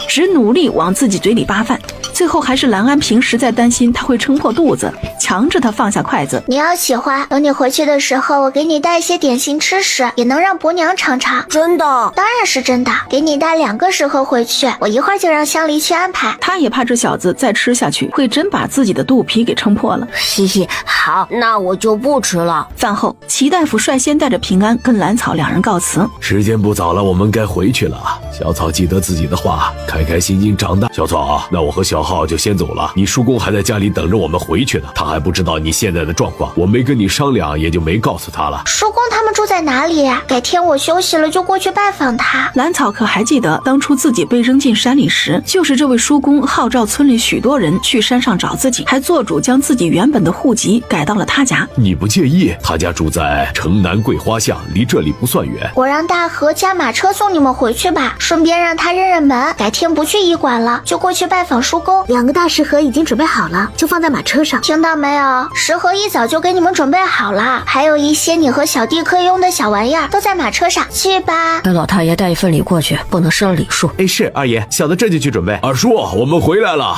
只努力往自己嘴里扒饭。最后还是兰安平实在担心他会撑破肚子，强制他放下筷子。你要喜欢，等你回去的时候，我给你带一些点心吃食，也能让伯娘尝尝。真的？当然是真的，给你带2个食盒回去，我一会儿就让香梨去安排。他也怕这小子再吃下去会真把自己的肚皮给撑破了。嘻嘻，好，那我就不吃了。饭后，齐大夫率先带着平安跟兰草两人告辞。时间不早了，我们该回去了。小草记得自己的话，开开心心长大。小草，那我和小浩就先走了，你叔公还在家里等着我们回去呢，他还不知道你现在的状况，我没跟你商量，也就没告诉他了。叔公他们住在哪里？改天我休息了就过去拜访他。兰草可还记得当初自己被扔进山里时，就是这位叔公号召村里许多人去山上找自己，还做主将自己原本的户籍改到了他家。你不介意？他家住在城南桂花巷，离这里不算远。我让大河加马车送你们回去吧，顺便让他认认门，改天不去医馆了，就过去拜访叔公。2个大食盒已经准备好了，就放在马车上。听到没有？食盒一早就给你们准备好了，还有一些你和小弟可以用的小玩意儿，都在马车上，去吧。给老太爷带一份礼过去，不能失了礼数。哎，是二爷，小的这就去准备。二叔，我们回来了。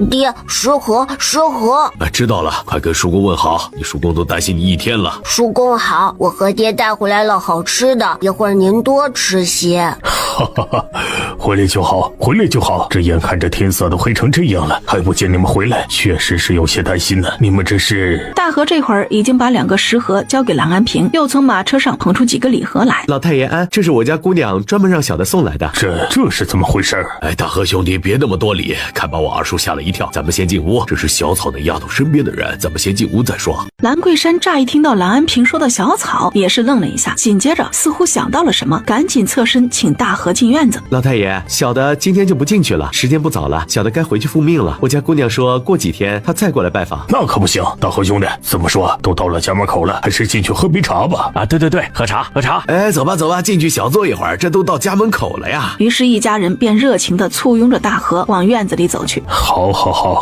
爹，食盒。知道了，快跟叔公问好，你叔公都担心你1天了。叔公好，我和爹带回来了好吃的，一会儿您多吃些。哈哈哈，回来就好，回来就好。这眼看着天色都黑成这样了，还不见你们回来，确实是有些担心呢。你们这是？大河这会儿已经把2个食盒交给郎安平，又从马车上捧出几个礼盒来。老太爷安，这是我家姑娘专门让小的送来的。这是怎么回事？哎，大河兄弟，别那么多礼，看把我二叔吓了一跳。咱们先进屋，这是小草那丫头身边的人，咱们先进屋再说。兰桂山乍一听到郎安平说的小草，也是愣了一下，紧接着似乎想到了什么，赶紧侧身请大河进院子。老太爷，小的今天就不进去了，时间不早了，小的该回去复命了。我家姑娘说过几天她再过来拜访。那可不行，大河兄弟，怎么说都到了家门口了，还是进去喝杯茶吧。啊，对，喝茶。哎，走吧，进去小坐一会儿，这都到家门口了呀。于是，一家人便热情地簇拥着大河往院子里走去。好，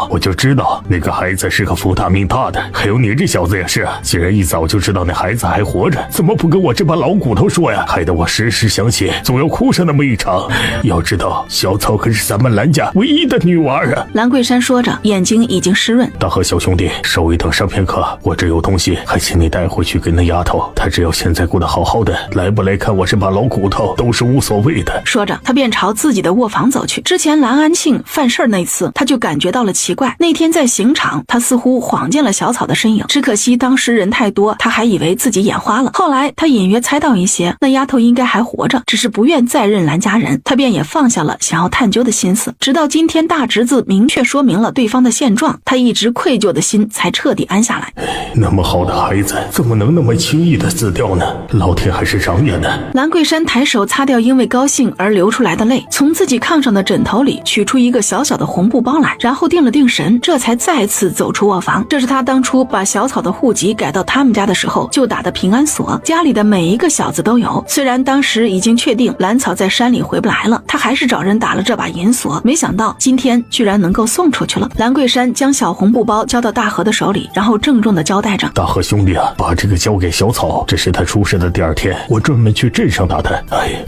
我就知道那个孩子是个福大命大的，还有你这小子也是，既然一早就知道那孩子还活着，怎么不跟我这把老骨头说呀？害得我时时想起，总要哭上那么一场。要知道，小草可是咱们兰家唯一的女娃啊！兰桂山说着，眼睛已经湿润。大河小兄弟，稍微等上片刻，我这有东西，还请你带回去给那丫头。她只要现在过得好好的，来不来看我这把老骨头都是无所谓的。说着，他便朝自己的卧房走去。之前兰安庆犯事儿那次，他就感觉到了奇怪。那天在刑场，他似乎晃见了小草的身影，只可惜当时人太多，他还以为自己眼花了。后来他隐约猜到一些，那丫头应该还活着，只是不愿再认兰家人，他便也放下了想要探究的心思。直到今天大侄子明确说明了对方的现状，他一直愧疚的心才彻底安下来。那么好的孩子，怎么能那么轻易的死掉呢？老天还是长眼的。兰桂山抬手擦掉因为高兴而流出来的泪，从自己炕上的枕头里取出一个小小的红布包来，然后定了定神，这才再次走出卧房。这是他当初把小草的户籍改到他们家的时候就打的平安锁，家里的每一个小子都有。虽然当时已经确定兰草在山里回不来了，他还是找人打了这把银锁，没想到今天居然能够送出去了。兰桂山将小红布包交到大河的手里，然后郑重地交代着：大河兄弟啊，把这个交给小草，这是他出事的第2天，我专门去镇上打探。哎，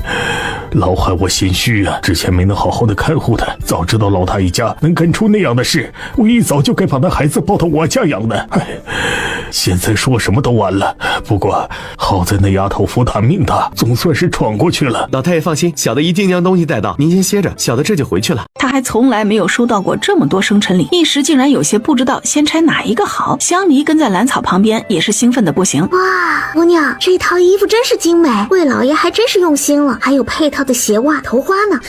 老害我心虚啊，之前没能好好的看护他，早知道老大一家能干出那样的事，我一早就该把那孩子抱到我家养的。哎，现在说什么都晚了。不过好在那丫头福大命大，总算是闯过去了。老太爷放心，小的一定将东西带到，您先歇着，小的这就回去了。他还从来没有收到过这么多生辰礼，一时竟然有些不知道先拆哪一个好。香梨跟在兰草旁边也是兴奋的不行。哇，姑娘，这套衣服真是精美，魏老爷还真是用心了，还有配套的鞋袜、头花呢。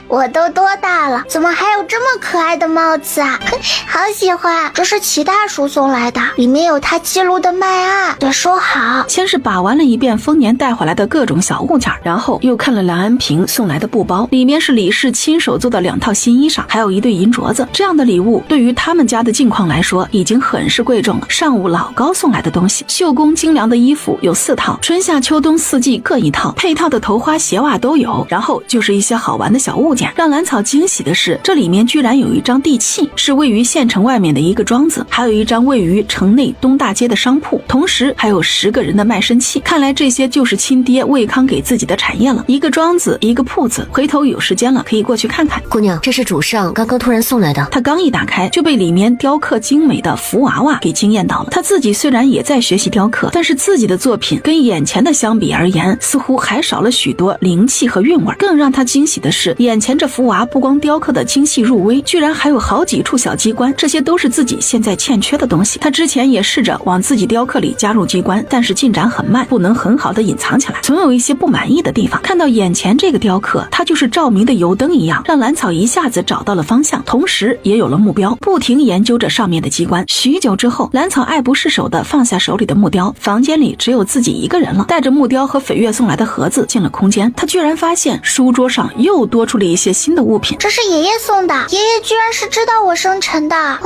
我都多大了，怎么还有这么可爱的帽子啊？好喜欢！这是齐大叔送来的，里面有他记录的脉啊，得收好。先是把玩了一遍丰年带回来的各种小物件，然后又看了兰安平送来的布包，里面是李氏亲手做的2套新衣裳，还有一对银镯子。这样的礼物对于他们家的境况来说已经很是贵重了。上午老高送来的东西，绣工精良的衣服有4套，春夏秋冬4季各1套，配套的头花鞋袜都有，然后就是一些好玩的小物件。让兰草惊喜的是，这里面居然有一张地契，是位于县城外面的一个庄子，还有一张位于城内内东大街的商铺，同时还有10个人的卖身契。看来这些就是亲爹魏康给自己的产业了，一个庄子，一个铺子。回头有时间了可以过去看看。姑娘，这是主上刚刚突然送来的。他刚一打开，就被里面雕刻精美的福娃娃给惊艳到了。他自己虽然也在学习雕刻，但是自己的作品跟眼前的相比而言，似乎还少了许多灵气和韵味。更让他惊喜的是，眼前这福娃不光雕刻的精细入微，居然还有好几处小机关，这些都是自己现在欠缺的东西。他之前也试着往自己雕刻里加入机关，但是进展很慢，不能很好的隐藏起来，总有一些不满意的地方。看到眼前这个雕刻，它就是照明的油灯一样，让兰草一下子找到了方向，同时也有了目标，不停研究着上面的机关。许久之后，兰草爱不释手地放下手里的木雕，房间里只有自己一个人了。带着木雕和斐月送来的盒子进了空间，他居然发现书桌上又多出了一些新的物品。这是爷爷送的，爷爷居然是知道我生辰的。哇，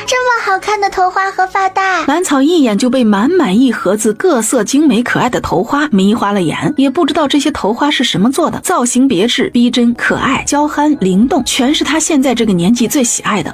这么好看的头花和发带。兰草一眼就被满满一盒子各色精美可爱的头花迷花了眼，也不知道这些头花是什么做的，造型别致、逼真、可爱、娇憨、灵动，全是他现在这个年纪最喜爱的。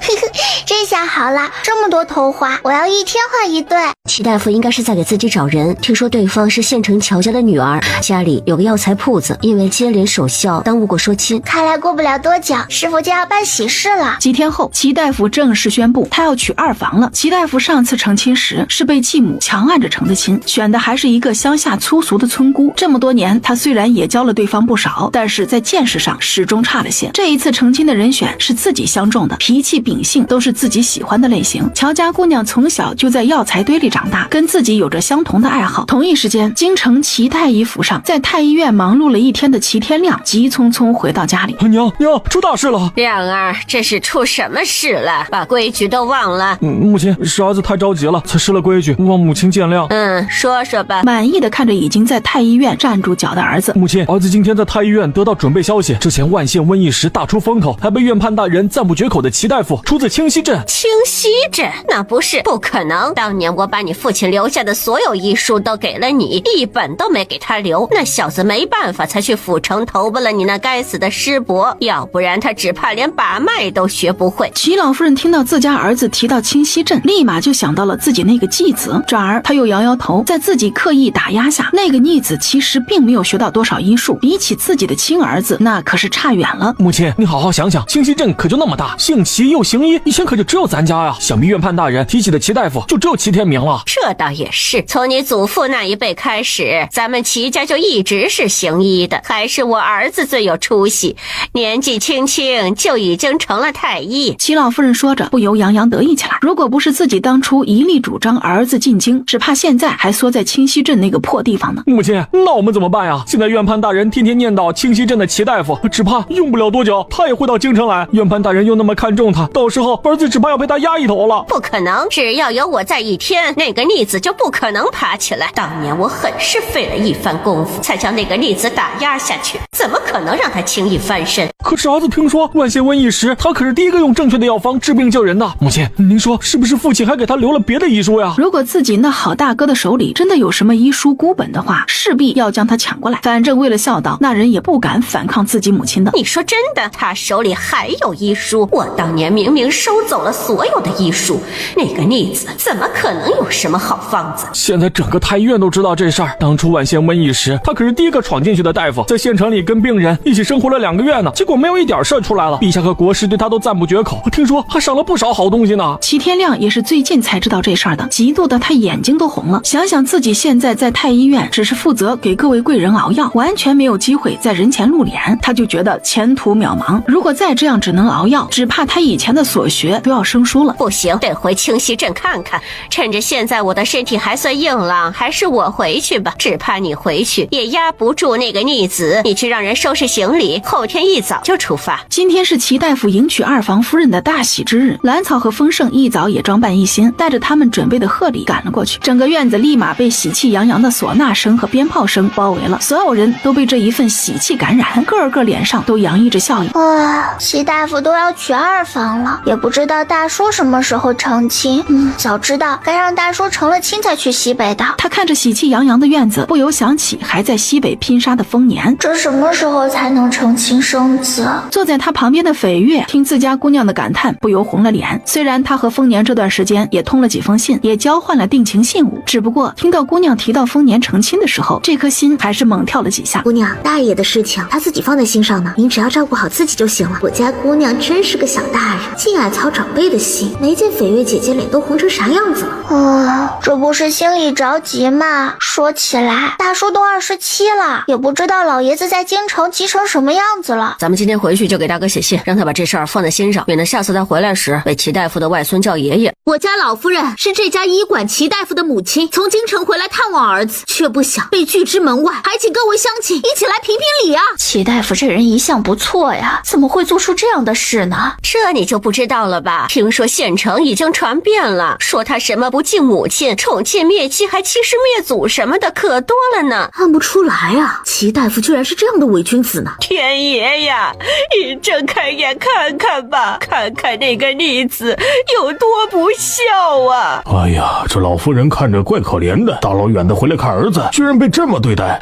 这下好了，这么多头花，我要一天换一对。齐大夫应该是在给自己找人，听说对方是县城乔家的女儿，家里有个药材铺子，因为接连守孝耽误过说亲。看来过不了多久，师傅就要办喜事了。几天后，齐大夫正式宣布他要娶二房了。齐大夫上次成亲时是被继母强按着成的亲，选的还是一个乡下粗俗的村姑。这么多年，他虽然也教了对方不少，但是在见识上始终差了些。这一次成亲的人选是自己相中的，脾气秉性都是自己喜欢的类型。乔家姑娘从小就在药材堆里长大，跟自己有着相同的爱好。同一时间，京城齐太医府上，在太医院忙碌了一天的齐天亮急匆匆回到家里。娘，出大事了！亮儿，这是出什么事了？把规矩都忘了。母亲，是儿子太着急了，才失了规矩，望母亲见谅。说说吧。满意的看着已经在太医院站住脚的儿子。母亲，儿子今天在太医院得到准备消息，之前万县瘟疫时大出风头，还被院判大人赞不绝口的齐大夫出自清溪镇。清溪镇？那不可能！当年我把你父亲留下的所有医书都给了你，一本都没给他留。那小子没办法才去府城投奔了你那该死的师伯，要不然他只怕连把脉都学不会。齐老夫人听到自家儿子提到清溪镇，立马就想到了自己那个继子，转而他又摇摇头，在自己刻意打压下，那个逆子其实并没有学到多少医术，比起自己的亲儿子那可是差远了。母亲，你好好想想，清溪镇可就那么大，姓齐又行医，以前可就只有咱家呀。想必院判大人提起的齐大夫就只有齐天明了。这倒也是，从你祖父那一辈开始，咱们齐家就一直是行医的，还是我儿子最有出息，年纪轻轻就已经成了太医。齐老夫人说着不由洋洋得意起来，如果不是自己当初一力主张儿子进京，只怕现在还缩在清溪镇那个破地方呢。母亲，那我们怎么办呀？现在院判大人天天念叨清溪镇的齐大夫，只怕用不了多久他也会到京城来，院判大人又那么看重他，到时候儿子只怕要被他压一头了。不可能，只要有我在一天，那个逆子就不可能爬起来。当年我很是费了一番功夫才将那个逆子打压下去，怎么可能让他轻易翻身？可是儿子听说万县瘟疫时，他可是第一个用正确的药方治病救人的。母亲，您说是不是父亲还给他留了别的医书呀？如果自己那好大哥的手里真的有什么医书孤本的话，势必要将他抢过来，反正为了孝道，那人也不敢反抗自己母亲的。你说真的？他手里还有医书？我当年明明收走了所有的医书，那个逆子怎么可能有什么好方子？现在整个太医院都知道这事儿。当初万县瘟疫时，他可是第一个闯进去的大夫，在县城里跟病人一起生活了2个月呢，结果没有一点事儿出来了。陛下和国师对他都赞不绝口，听说还赏了不少好东西呢。齐天亮也是最近才知道这事儿的，嫉妒的他眼睛都红了。想想自己现在在太医院只是负责给各位贵人熬药，完全没有机会在人前露脸，他就觉得前途渺茫。如果再这样只能熬药，只怕他以前的所学都要生疏了。不行，得回清溪镇看看，趁着现在我的身体还算硬朗，还是我回去吧。只怕你回去也压不住那个逆子，你去让人收拾行李，后天一早就出发。今天是齐大夫迎娶二房夫人的大喜之日，兰草和丰盛一早也装扮一新，带着他们准备的贺礼赶了过去。整个院子立马被喜气洋洋的唢呐声和鞭炮声包围了，所有人都被这一份喜气感染，个个脸上都洋溢着笑意。哇，齐大夫都要娶二房了，也不知道大叔什么时候成亲。早知道该让大叔成了亲才去西北的。他看着喜气洋洋的院子，不由想起还在西北拼杀的丰年，这什么时候才能成亲生子？坐在他旁边的斐月听自家姑娘的感叹，不由红了脸。虽然他和丰年这段时间也同通了几封信，也交换了定情信物。只不过听到姑娘提到丰年成亲的时候，这颗心还是猛跳了几下。姑娘，大爷的事情他自己放在心上呢，您只要照顾好自己就行了。我家姑娘真是个小大人，净爱操长辈的心，没见翡月姐姐脸都红成啥样子了。这不是心里着急吗？说起来，大叔都27了，也不知道老爷子在京城急成什么样子了。咱们今天回去就给大哥写信，让他把这事儿放在心上，免得下次他回来时被齐大夫的外孙叫爷爷。我家老夫人是这家医馆齐大夫的母亲，从京城回来探望儿子，却不想被拒之门外，还请各位乡亲一起来评评理啊！齐大夫这人一向不错呀，怎么会做出这样的事呢？这你就不知道了吧？听说县城已经传遍了，说他什么不敬母亲、宠妾灭妻，还欺师灭祖什么的，可多了呢。看不出来啊，齐大夫居然是这样的伪君子呢！天爷呀，你睁开眼看看吧，看看那个逆子有多不孝啊！哎呀，这老夫人看着怪可怜的，大老远的回来看儿子，居然被这么对待。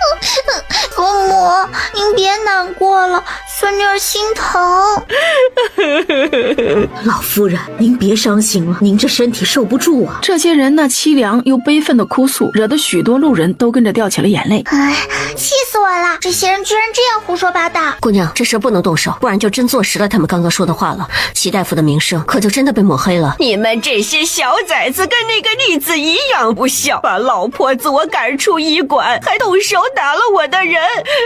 伯母，您别难过了，孙女儿心疼。老夫人，您别伤心了，您这身体受不住啊！这些人那凄凉又悲愤的哭诉，惹得许多路人都跟着掉起了眼泪。哎，气死我了！这些人居然这样胡说八道！姑娘，这事不能动手，不然就真坐实了他们刚刚说的话了。齐大夫的名声可就真的被抹黑了。你们这些小崽子跟那个逆子一样不孝，把老婆子我赶出医馆，还动手打了我的人。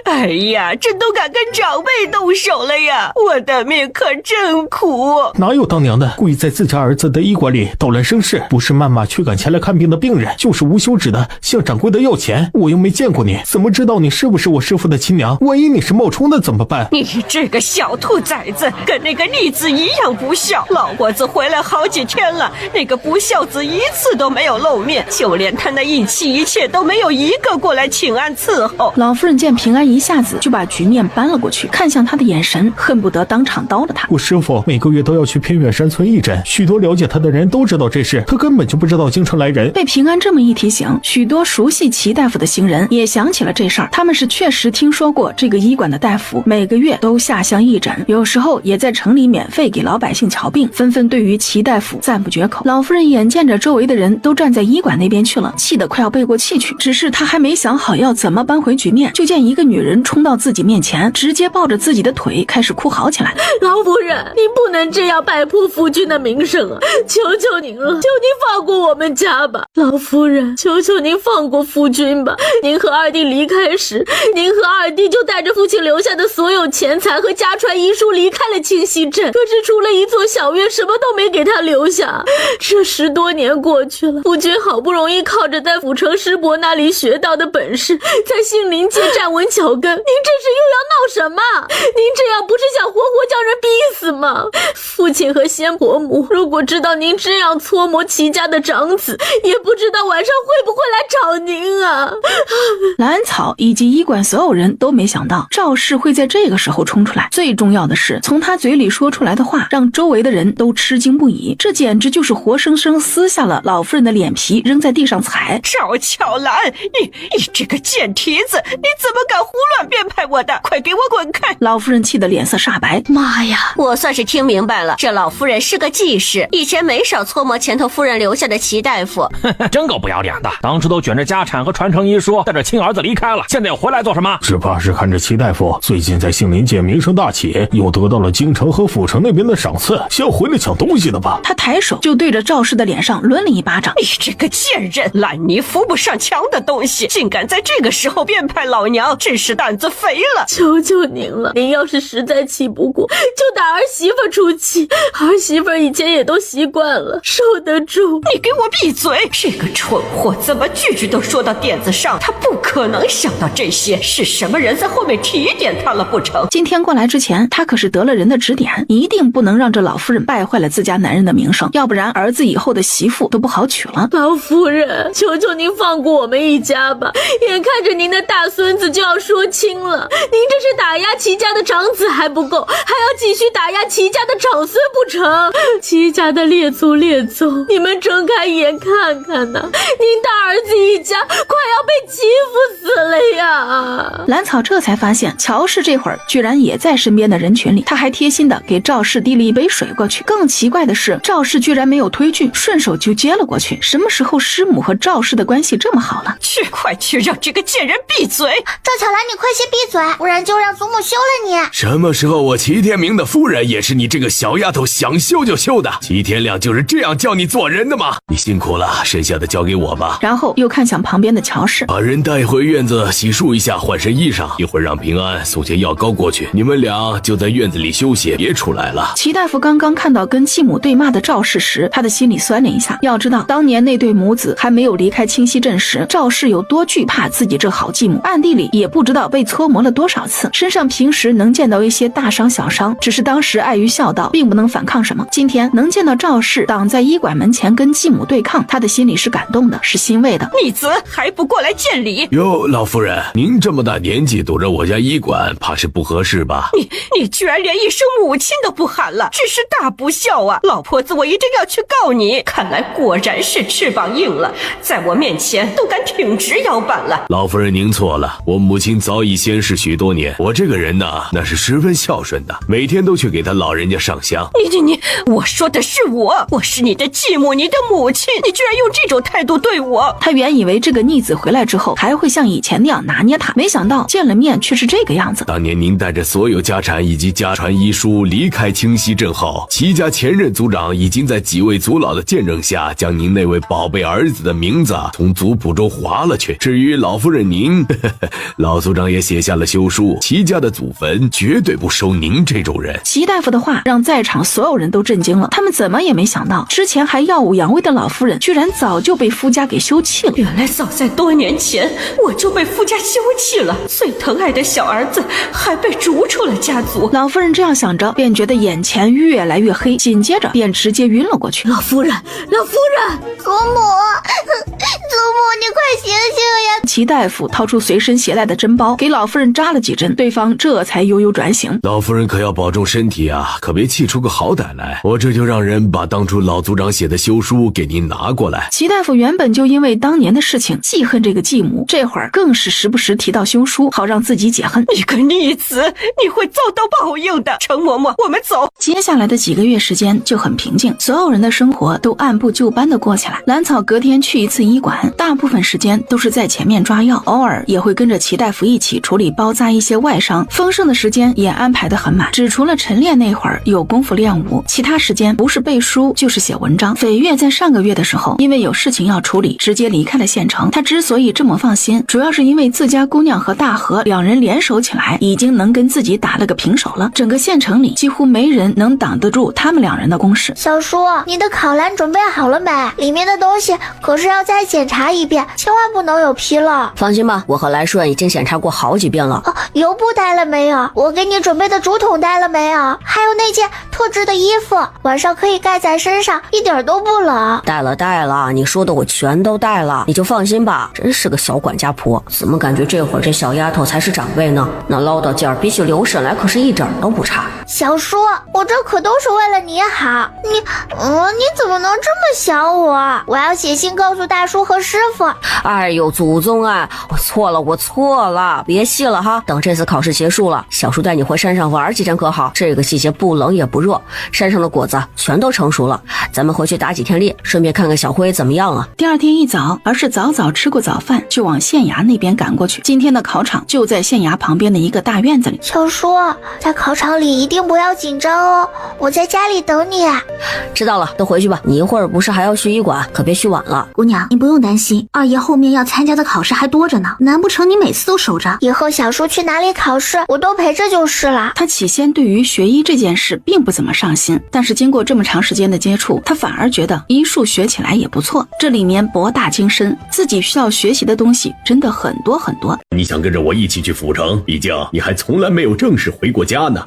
哎呀，这都敢跟长辈动手了呀！我的命可真苦。哪有当娘的故意在自家儿子的医馆里捣乱生事？不是谩骂驱赶前来看病的病人，就是无休止的向掌柜的要钱。我又没见过你，怎么知道你是不是我师父的亲娘？万一你是冒充的怎么办？你这个小兔崽子，跟那个逆子一样不孝。老婆子回来好几天了，那个不孝子一次都没有露面，就连他那一妻一妾都没有一个过来请安伺候。老夫人见平安一下子就把局面搬了过去，看向他的眼神恨不得当场刀了他。我师父每个月都要去偏远山村义诊，许多了解他的人都知道这事，他根本就不知道京城来人。被平安这么一提醒，许多熟悉齐大夫的行人也想起了这事儿。他们是确实听说过这个医馆的大夫每个月都下乡义诊，有时候也在城里免费给老百姓瞧病，纷纷对于齐大夫赞不绝口。老夫人眼见着周围的人都站在医馆那边去了，气得快要背过气去。只是她还没想好要怎么搬回局面，就见一个女人冲到自己面前，直接抱着自己的腿开始哭嚎起来。老夫人，您不能这样败破夫君的名声啊！求求您了，求您放过我们家吧！老夫人，求求您放过夫君吧！您和二弟离开时，您和二弟就带着父亲留下的所有钱财和家传遗书离开了清溪镇，可是除了一座小院，什么都没给他留下。这10多年过去了，夫君好不容易靠着在府城师伯那里学到的本事，在杏林界站稳脚跟，您这是又要闹什么？您这样不是想活活将人逼死吗？父亲和先伯母如果知道您这样搓磨齐家的长子，也不知道晚上会不会来找您啊！兰草以及医馆所有人都没想到赵氏会在这个时候冲出来，最重要的是从他嘴里说出来的话让周围的人都吃惊不已，这简直就是活生生撕下了老夫人的脸皮扔在地上踩。赵巧兰，你这个贱蹄子，你怎么敢胡乱编排我的？快给我滚开！老夫人气得脸色煞白。妈呀，我算是听明白了，这老夫人是个技师，以前没少搓磨前头夫人留下的齐大夫。真够不要脸的，当初都卷着家产和传承遗书带着亲儿子离开了，现在又回来做什么？只怕是看着齐大夫最近在杏林界名声大起，又得到了京城和府城那边的赏赐，想回来抢东西的吧？他抬手就对着赵氏的脸上抡了一巴掌。你这个贱人，烂泥扶不上墙的东西，竟敢在这个时候编排老娘，真是胆子肥了！求求您了，您要是实在气不过，就打儿媳妇出气，儿媳妇以前也都习惯了，受得住。你给我闭嘴！这个蠢货怎么句句都说到点子上？他不可能想到这些，是什么人在后面提点他了不成？今天过来之前，他可是得了人的指点，一定不能让这老夫人败坏了自家男人的名声，要不然儿子以后的媳妇都不好娶了。老夫人，求求您放过我们一家吧，眼看着您的大孙子就要说亲了，您这是打压齐家的长子还不够，还要继续打压齐家的长孙不成？齐家的列祖列宗，你们睁开眼看看呐，您大儿子一家快要被欺负死了呀！兰草这才发现乔氏这会儿居然也在身边的人群里，他还贴心的给赵氏递了一杯水过去。更奇怪的是，赵氏居然没有推拒，顺手就接了过去。什么时候师母和赵氏的关系这么好了？快去让这个贱人闭嘴！赵巧兰，你快些闭嘴，不然就让祖母休了你。什么时候我齐天明的夫人也是你这个小丫头想休就休的？齐天亮就是这样教你做人的吗？你辛苦了，剩下的交给我吧。然后又看向旁边的乔氏，把人带回院子洗漱一下，换身衣裳，一会儿让平安送些药膏过去，你们俩就在院子里休息，别出来了。齐大夫刚刚看到跟继母对骂的赵氏时，他的心里酸了一下。要知道当年那对母子还没有离开清溪镇时，赵氏有多惧怕自己这好继母，暗地里也不知道被搓磨了多少次，身上平时能见到一些大伤小伤，只是当时碍于孝道并不能反抗什么。今天能见到赵氏挡在医馆门前跟继母对抗，他的心里是感动的，是欣慰的。逆子还不过来见礼！哟，老夫人，您这么大年纪躲着我家医馆，怕是不合适吧？你居然连一声母亲都不喊了，真是大不孝啊！老婆子，我一定要去告你！看来果然是翅膀硬了，在我面前都敢挺直腰板了。老夫人您错了，我母亲早已仙逝许多年，我这个人呢，那是十分孝顺的，每天都去给她老人家上香。你，我说的是我是你的继母，你的母亲，你居然用这种态度对我！他原以为这个逆子回来之后还会像以前那样拿捏他，没想到见了面却是这个样子。当年您带着所有家产以及家传遗书离开清溪镇后，齐家前任族长已经在几位族老的见证下，将您那位宝贝儿子的名字从族谱中划了去。至于老夫人您，老族长也写下了休书，齐家的祖坟绝对不收您这种人。齐大夫的话让在场所有人都震惊了，他们怎么也没想到，之前还耀武扬威的老夫人居然早就被夫家给休弃了。原来早在多年前我就被夫家休弃了，最疼爱的小儿子还被逐出了家族。老夫人这样想着，便觉得眼前越来越黑，紧接着便直接晕了过去。老夫人，祖母，你快醒醒呀！齐大夫掏出随身携带的针包，给老夫人扎了几针，对方这才悠悠转醒。老夫人可要保重身体啊，可别气出个好歹来。我这就让人把当初老族长写的休书给您拿过来。齐大夫原本就因为当年的事情记恨这个继母，这会儿更是时不时提到休书，好让自己解恨。你个逆子，你会遭到报应的。程嬷嬷，我们走。接下来的几个月时间就很平静，所有人的生活都按部就班的过起来。兰草隔天去一次医馆，大部分时间都是在前面抓药，偶尔也会跟着齐大夫一起处理包扎一些外伤。丰盛的时间也安排得很满，只除了晨练那会儿有功夫练武，其他时间不是背书就是写文章。斐月在上个月的时候因为有事情要处理，直接离开了县城。他之所以这么放心，主要是因为自家姑娘和大河两人联手起来，已经能跟自己打了个平手了。整个县城里几乎没人能挡得住他们两人的攻势。小叔，你的考篮准备好了没？里面的东西可是要再检查一遍，千万不能有纰漏。放心吧，我和来顺已经检查过好几遍了。油布带了没有？我给你准备的竹筒带了没有？还有那件特制的衣服，晚上可以盖在身上，一点都不冷。带了，你说的我全都带了，你就放心吧。真是个小管家婆，怎么感觉这会儿这小丫头才是长辈呢？那唠叨劲儿比起刘婶来可是一点都不差。小叔，我这可都是为了你好，你怎么能这么想我？我要写信告诉大叔和师傅。哎呦，祖宗啊，我错了，别气了哈。等这次考试结束了，小叔带你回山上玩几天可好？这个季节不冷也不热，山上的果子全都成熟了，咱们回去打几天猎，顺便看看小辉怎么样啊。第二天一早，而是早吃过早饭就往县衙那边赶过去。今天的考场就在县衙旁边的一个大院子里。小叔，在考场里一定不要紧张哦，我在家里等你。知道了，都回去吧，你一会儿不是还要去医馆，可别去晚了。姑娘，你不用担心，二爷后面要参加的考试还多着呢，难不成你每次都守着？以后小叔去哪里考试，我都陪着就是了。他起先对于学医这件事并不怎么上心，但是经过这么长时间的接触，他反而觉得医术学起来也不错，这里面博大精深，自己需要学习的东西真的很多很多。你想跟着我一起去府城？毕竟你还从来没有正式回过家呢。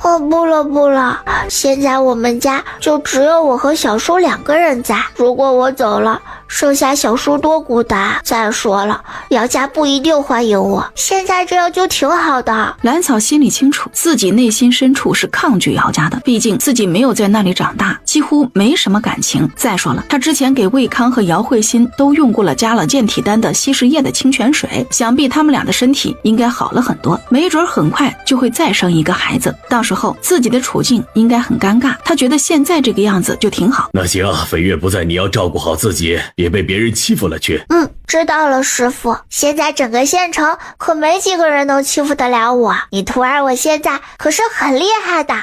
不了，现在我们家就只有我和小叔两个人在，如果我走了，剩下小叔多孤单。再说了，姚家不一定欢迎我，现在这样就挺好的。兰草心里清楚，自己内心深处是抗拒姚家的，毕竟自己没有在那里长大，几乎没什么感情。再说了，他之前给魏康和姚慧欣都用过了加了健体丹的稀释液的清泉水，想必他们俩的身体应该好了很多，没准很快就会再生一个孩子，到时候自己的处境应该很尴尬。他觉得现在这个样子就挺好。那行，飞月不在，你要照顾好自己，别被别人欺负了去。知道了，师傅。现在整个县城可没几个人能欺负得了我，你徒儿我现在可是很厉害的。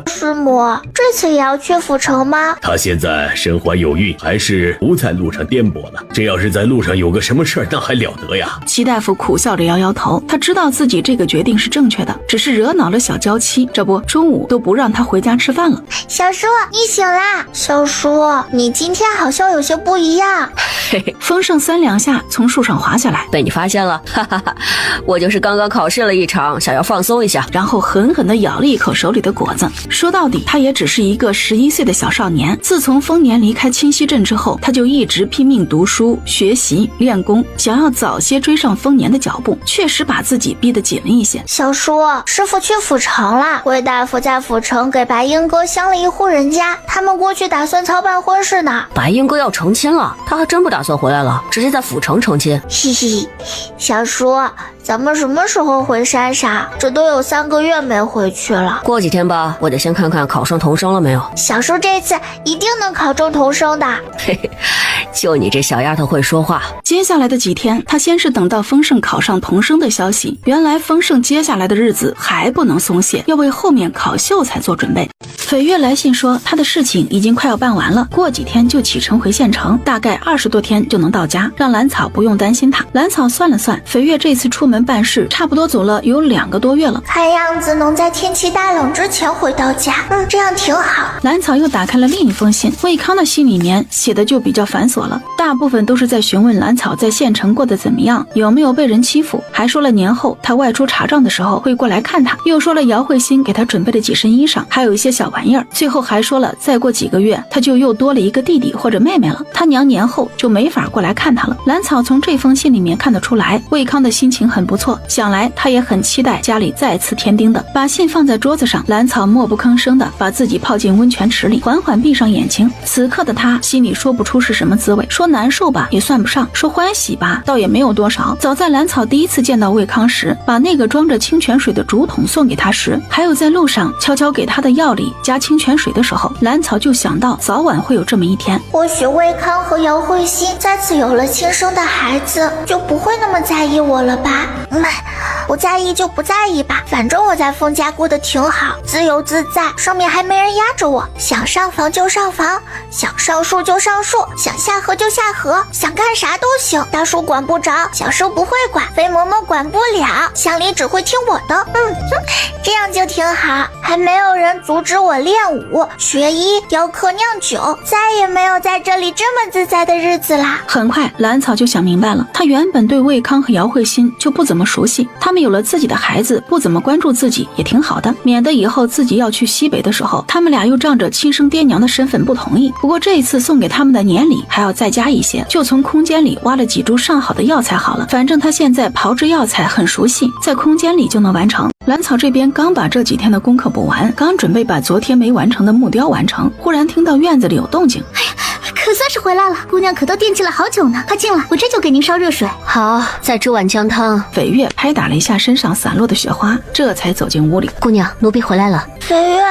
师母，这次也要去府城吗？他现在身怀有孕，还是不在路上颠簸了。这要是在路上有个什么事儿，那还了得呀？齐大夫苦笑着摇摇头，他知道自己这个决定是正确的，只是惹恼了小娇妻，这不中午都不让他回家吃饭了。小叔，你醒啦！小叔，你今天好像有些不一样。嘿嘿，丰盛3两下从树上滑下来，被你发现了，哈哈哈！我就是刚刚考试了一场，想要放松一下，然后狠狠地咬了一口手里的果子。说到底，他也只是一个11岁的小少年。自从丰年离开清溪镇之后，他就一直拼命读书、学习、练功，想要早些追上丰年的脚步，确实把自己逼得紧了一些。小叔，师傅去府城了，魏大夫在府城给白英哥相了一户人家，他们过去打算操办婚事呢。白英哥要成亲了，他还真不打算回来了，直接在府城成亲。嘿嘿，小叔，咱们什么时候回山上？这都有3个月没回去了。过几天吧，我得先看看考上童生了没有。小叔这次一定能考中童生的。嘿嘿，就你这小丫头会说话。接下来的几天，他先是等到丰盛考上童生的消息，原来丰盛接下来的日子还不能松懈，要为后面考秀才做准备。绯月来信说，他的事情已经快要办完了，过几天就启程回县城，大概20多天就能到家，让兰草不用担心他。兰草算了算，绯月这次出门办事，差不多走了有2个多月了，看样子能在天气大冷之前回到家，这样挺好。兰草又打开了另一封信，魏康的信里面写的就比较繁琐了，大部分都是在询问兰草在县城过得怎么样，有没有被人欺负，还说了年后他外出查账的时候会过来看他，又说了姚慧欣给他准备的几身衣裳，还有一些小玩意儿，最后还说了再过几个月他就又多了一个弟弟或者妹妹了，他娘年后就没法过来看他了。兰草从这封信里面看得出来，魏康的心情很不错，想来他也很期待家里再次添丁的。把信放在桌子上，兰草默不吭声的把自己泡进温泉池里，缓缓闭上眼睛。此刻的他心里说不出是什么滋味，说难受吧也算不上，说欢喜吧倒也没有多少。早在兰草第一次见到魏康时，把那个装着清泉水的竹筒送给他时，还有在路上悄悄给他的药里加清泉水的时候，兰草就想到早晚会有这么一天。或许魏康和姚慧欣再次有了亲生的孩子，就不会那么在意我了吧？不在意就不在意吧，反正我在丰家过得挺好，自由自在，上面还没人压着我，想上房就上房，想上树就上树，想下河就下河，想干啥都行。大树管不着，小树不会管，飞嬷嬷管不了，乡里只会听我的。这样就挺好，还没有人阻止我练武、学医、雕刻、酿酒，再也没有在这里这么自在的日子啦。很快兰草就想明白了，他原本对魏康和姚慧欣就不怎么熟悉，他们有了自己的孩子，不怎么关注自己也挺好的，免得以后自己要去西北的时候，他们俩又仗着亲生爹娘的身份不同意。不过这一次送给他们的年礼还要再加一些，就从空间里挖了几株上好的药材好了，反正他现在炮制药材很熟悉，在空间里就能完成。兰草这边刚把这几天的功课补完，刚准备把昨天没完成的木雕完成，忽然听到院子里有动静。可算是回来了，姑娘可都惦记了好久呢，快进来，我这就给您烧热水。好，再煮碗姜汤。绯月拍打了一下身上散落的雪花，这才走进屋里。姑娘，奴婢回来了。绯月，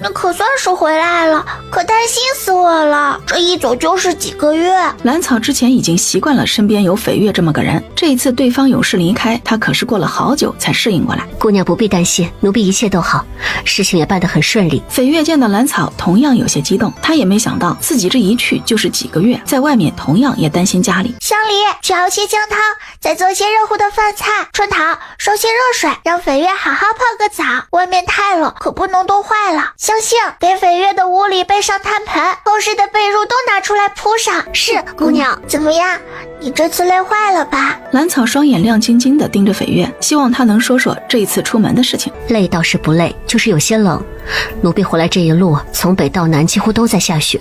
你可算是回来了，可担心死我了，这一走就是几个月。兰草之前已经习惯了身边有绯月这么个人，这一次对方有事离开，他可是过了好久才适应过来。姑娘不必担心，奴婢一切都好，事情也办得很顺利。绯月见到兰草同样有些激动，他也没想到自己这一去就是几个月，在外面同样也担心家里。乡里去熬些姜汤，再做些热乎的饭菜。春桃，烧些热水，让绯月好好泡个澡，外面太冷，可不能都坏了。相信给绯月的屋里备上炭盆，厚实的被褥都拿出来铺上。是，姑娘。怎么样？你这次累坏了吧？兰草双眼亮晶晶地盯着绯月，希望她能说说这一次出门的事情。累倒是不累，就是有些冷。奴婢回来这一路，从北到南几乎都在下雪，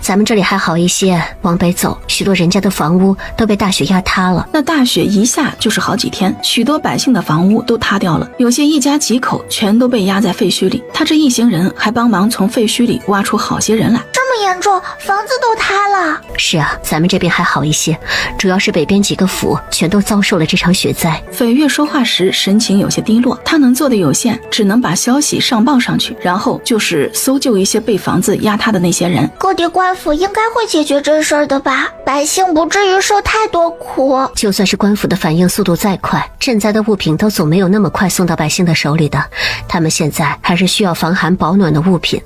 咱们这里还好一些，往北走，许多人家的房屋都被大雪压塌了。那大雪一下就是好几天，许多百姓的房屋都塌掉了，有些一家几口全都被压在废墟里。他这一行人还帮忙从废墟里挖出好些人来。这么严重，房子都塌了。是啊，咱们这边还好一些，主要是北边几个府全都遭受了这场雪灾。绯月说话时神情有些低落，他能做的有限，只能把消息上报上去，然后就是搜救一些被房子压塌的那些人。各地官府应该会解决这事儿的吧？百姓不至于受太多苦。就算是官府的反应速度再快，赈灾的物品都总没有那么快送到百姓的手里的。他们现在还是需要防寒保暖的物品，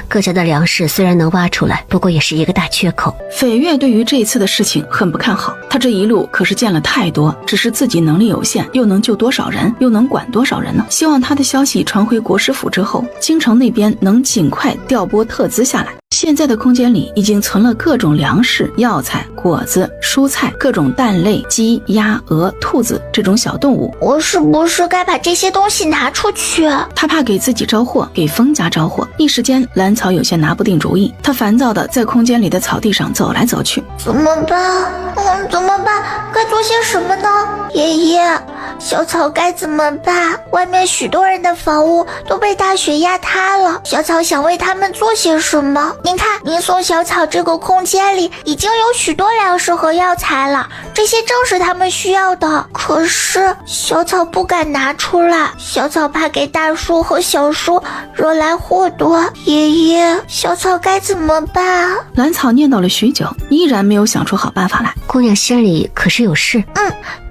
各家的粮食虽然能挖出来，不过也是一个大缺口。绯月对于这一次的事情很不看好，他这一路可是见了太多，只是自己能力有限，又能救多少人，又能管多少人呢？希望他的消息传回国师府之后，京城那边能尽快调拨特资下来。现在的空间里已经存了各种粮食、药材、果子、蔬菜，各种蛋类、鸡、鸭、鹅、兔子这种小动物。我是不是该把这些东西拿出去？他怕给自己招祸，给封家招祸。一时间，兰草有些拿不定主意。他烦躁地在空间里的草地上走来走去。怎么办？怎么办？该做些什么呢？爷爷，小草该怎么办？外面许多人的房屋都被大雪压塌了，小草想为他们做些什么？您看，您送小草这个空间里已经有许多粮食和药材了，这些正是他们需要的。可是小草不敢拿出来，小草怕给大叔和小叔惹来祸多。爷爷，小草该怎么办？兰草念叨了许久，依然没有想出好办法来。姑娘心里可是有事？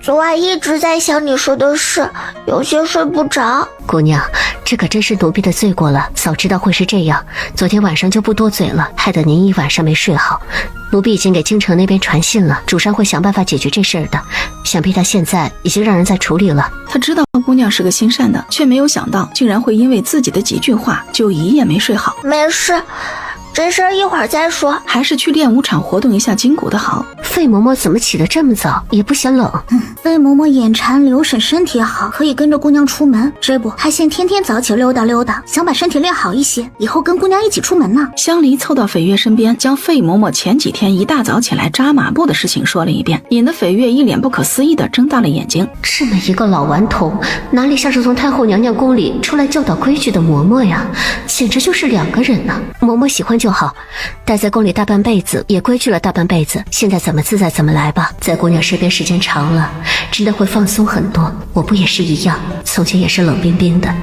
昨晚一直在想你说的事，有些睡不着。姑娘，这可真是奴婢的罪过了，早知道会是这样，昨天晚上就不多嘴了，害得您一晚上没睡好。奴婢已经给京城那边传信了，主上会想办法解决这事儿的，想必他现在已经让人在处理了。他知道姑娘是个心善的，却没有想到竟然会因为自己的几句话就一夜没睡好。没事，这事儿一会儿再说，还是去练武场活动一下筋骨的好。费嬷嬷怎么起得这么早，也不嫌冷？费嬷嬷眼馋流沈，身体好，可以跟着姑娘出门。这不，还嫌天天早起溜达溜达，想把身体练好一些，以后跟姑娘一起出门呢。香梨凑到绯月身边，将费嬷嬷前几天一大早起来扎马步的事情说了一遍，引得绯月一脸不可思议地睁大了眼睛。这么一个老顽童，哪里像是从太后娘娘宫里出来教导规矩的嬷嬷呀？简直就是两个人呢。嬷嬷喜欢就好，待在宫里大半辈子，也规矩了大半辈子，现在怎么自在怎么来吧。在姑娘身边时间长了，真的会放松很多。我不也是一样，从前也是冷冰冰的，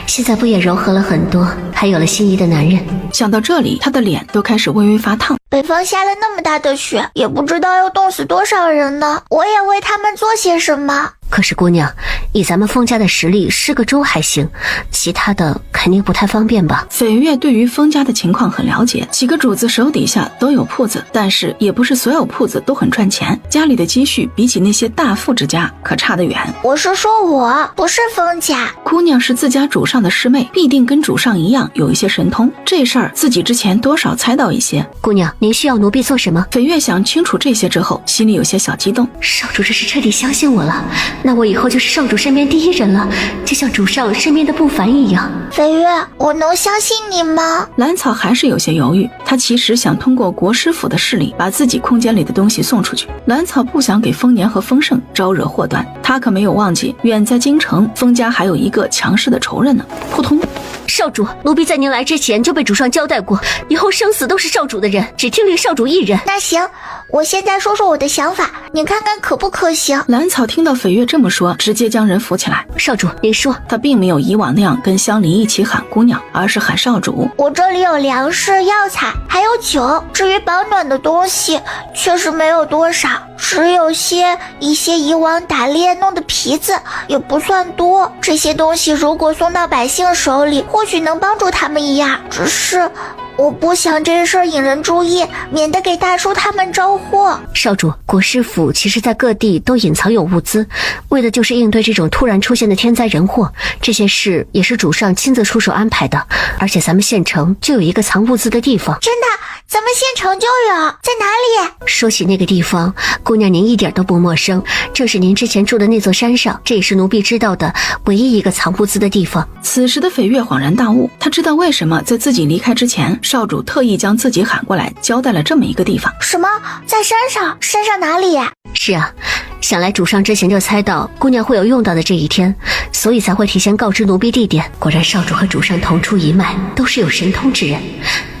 现在不也柔和了很多，还有了心仪的男人。想到这里，他的脸都开始微微发烫。北方下了那么大的雪，也不知道要冻死多少人呢，我也为他们做些什么。可是姑娘，以咱们封家的实力，施个粥还行，其他的肯定不太方便吧？绯月对于封家的情况很了解，几个主子手底下都有铺子，但是也不是所有铺子都很赚钱，家里的积蓄比起那些大富之家可差得远。我是说我不是封家。姑娘是自家主上的师妹，必定跟主上一样有一些神通，这事儿自己之前多少猜到一些。姑娘，您需要奴婢做什么？绯月想清楚这些之后，心里有些小激动。少主这是彻底相信我了，那我以后就是少主身边第一人了，就像主上身边的不凡一样。绯月，我能相信你吗？兰草还是有些犹豫，他其实想通过国师府的势力把自己空间里的东西送出去。兰草不想给丰年和丰盛招惹祸端，他可没有忘记远在京城，封家还有一个强势的仇人呢。扑通！少主，奴婢在您来之前就被主上交代过，以后生死都是少主的人，只听令少主一人。那行，我现在说说我的想法，你看看可不可行？兰草听到绯月这么说，直接将人扶起来。少主，您说。他并没有以往那样跟香梨一起喊姑娘，而是喊少主。我这里有粮食、药材，还有酒，至于保暖的东西，确实没有多少。只有一些以往打猎弄的皮子，也不算多。这些东西如果送到百姓手里，或许能帮助他们一样。只是我不想这事儿引人注意，免得给大叔他们招祸。少主，国师府其实在各地都隐藏有物资，为的就是应对这种突然出现的天灾人祸。这些事也是主上亲自出手安排的，而且咱们县城就有一个藏物资的地方。真的？咱们县城就有？在哪里？说起那个地方，姑娘您一点都不陌生，正是您之前住的那座山上，这也是奴婢知道的唯一一个藏物资的地方。此时的斐月恍然大悟，他知道为什么在自己离开之前，少主特意将自己喊过来，交代了这么一个地方。什么？在山上？山上哪里？是啊，想来主上之前就猜到姑娘会有用到的这一天，所以才会提前告知奴婢地点。果然少主和主上同出一脉，都是有神通之人，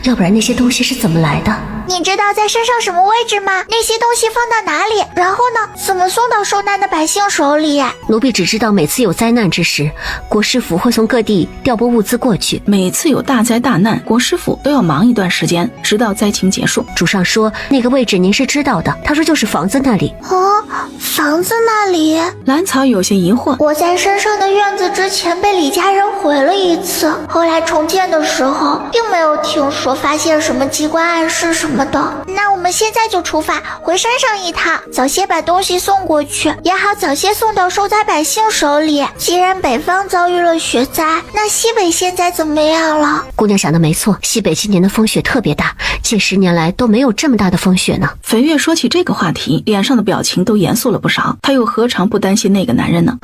要不然那些东西是怎么来的？你知道在山上什么位置吗？那些东西放到哪里？然后呢？怎么送到受难的百姓手里？奴婢只知道每次有灾难之时，国师府会从各地调拨物资过去。每次有大灾大难，国师府都要忙一段时间，直到灾情结束。主上说那个位置您是知道的，他说就是房子那里。哦，房子那里？兰草有些疑惑。我在山上的院子之前被李家人毁了一次，后来重建的时候并没有听说发现什么机关暗示什么的。那我们现在就出发回山上一趟，早些把东西送过去，也好早些送到受灾百姓手里。既然北方遭遇了雪灾，那西北现在怎么样了？姑娘想的没错，西北今年的风雪特别大，近10年来都没有这么大的风雪呢。斐月说起这个话题，脸上的表情都严肃了不少，他又何尝不担心那个男人呢？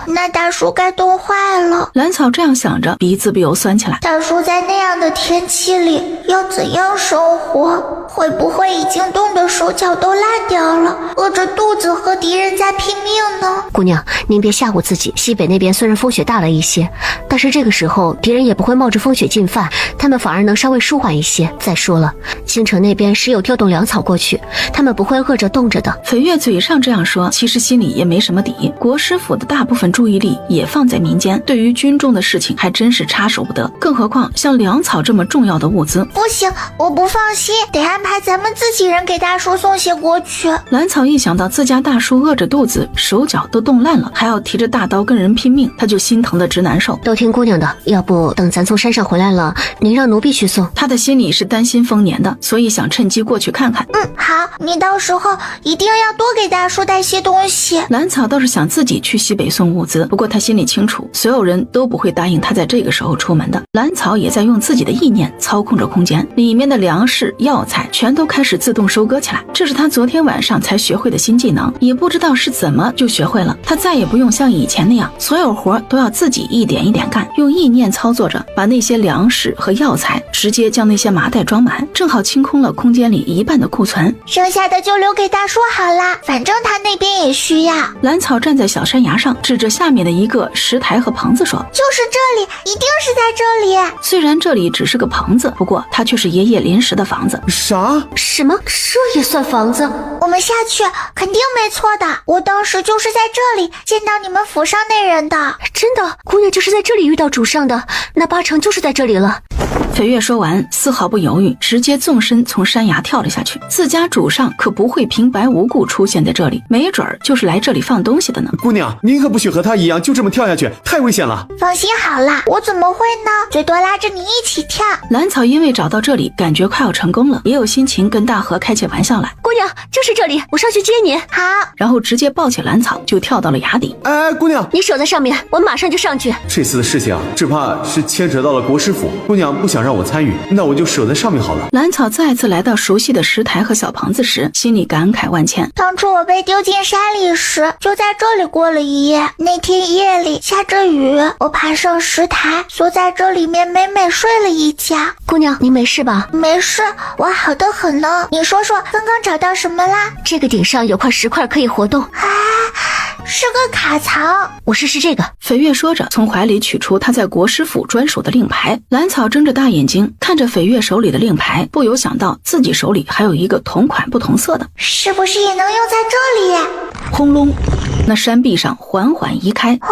那大叔该冻坏了。兰草这样想着，鼻子不由酸起来。大叔在那样的天气里要怎样生活？会不会已经冻得手脚都烂掉了，饿着肚子和敌人在拼命呢？姑娘，您别吓唬自己，西北那边虽然风雪大了一些，但是这个时候敌人也不会冒着风雪进犯，他们反而能稍微舒缓一些。再说了，京城那边时有调动粮草过去，他们不会饿着冻着的。斐月嘴上这样说，其实心里也没什么底。国师府的大部分注意力也放在民间，对于军中的事情还真是插手不得，更何况像粮草这么重要的物资。不行，我不放心，得安排咱们自己人给大叔送些过去。兰草一想到自家大叔饿着肚子，手脚都冻烂了，还要提着大刀跟人拼命，他就心疼的直难受。都听姑娘的，要不等咱从山上回来了，您让奴婢去送。他的心里是担心丰年的，所以想趁机过去看看。好，你到时候一定要多给大叔带些东西。兰草倒是想自己去西北送物资，不过他心里清楚，所有人都不会答应他在这个时候出门的。兰草也在用自己的意念操控着空间，里面的粮食、药材全都开始自动收割起来。这是他昨天晚上才学会的新技能，也不知道是怎么就学会了。他再也不用像以前那样，所有活都要自己一点一点干，用意念操作着，把那些粮食和药材直接将那些麻袋装满，正好清空了空间里一半的库存，剩下的就留给大叔好啦，反正他那边也需要。兰草站在小山崖上，指着下面的一个石台和棚子说：就是这里，一定是在这里。虽然这里只是个棚子，不过它却是爷爷临时的房子。啥？什么？这也算房子？我们下去肯定没错的，我当时就是在这里见到你们府上那人的。真的？姑娘就是在这里遇到主上的，那8成就是在这里了。斐月说完，丝毫不犹豫，直接纵身从山崖跳了下去。自家主上可不会平白无故出现在这里，没准儿就是来这里放东西的呢。姑娘，您可不许和他一样就这么跳下去，太危险了。放心好啦，我怎么会呢？最多拉着你一起跳。兰草因为找到这里，感觉快要成功了，也有心情跟大河开起玩笑来。姑娘，就是这里，我上去接你。好。然后直接抱起兰草就跳到了崖底。哎，姑娘，你守在上面，我马上就上去。这次的事情只怕是牵扯到了国师府，姑娘不想让我参与，那我就守在上面好了。兰草再次来到熟悉的石台和小棚子时，心里感慨万千。当初我被丢进山里时，就在这里过了一夜。那天夜里下着雨，我爬上石台，缩在这里面美美睡了一觉。姑娘，您没事吧？没事，我好得很呢。你说说，刚刚找到什么啦？这个顶上有块石块可以活动。是个卡槽。我试试这个。斐月说着，从怀里取出他在国师府专属的令牌。兰草睁着大眼睛看着斐月手里的令牌，不由想到自己手里还有一个同款不同色的，是不是也能用在这里？轰隆，那山壁上缓缓移开。哇，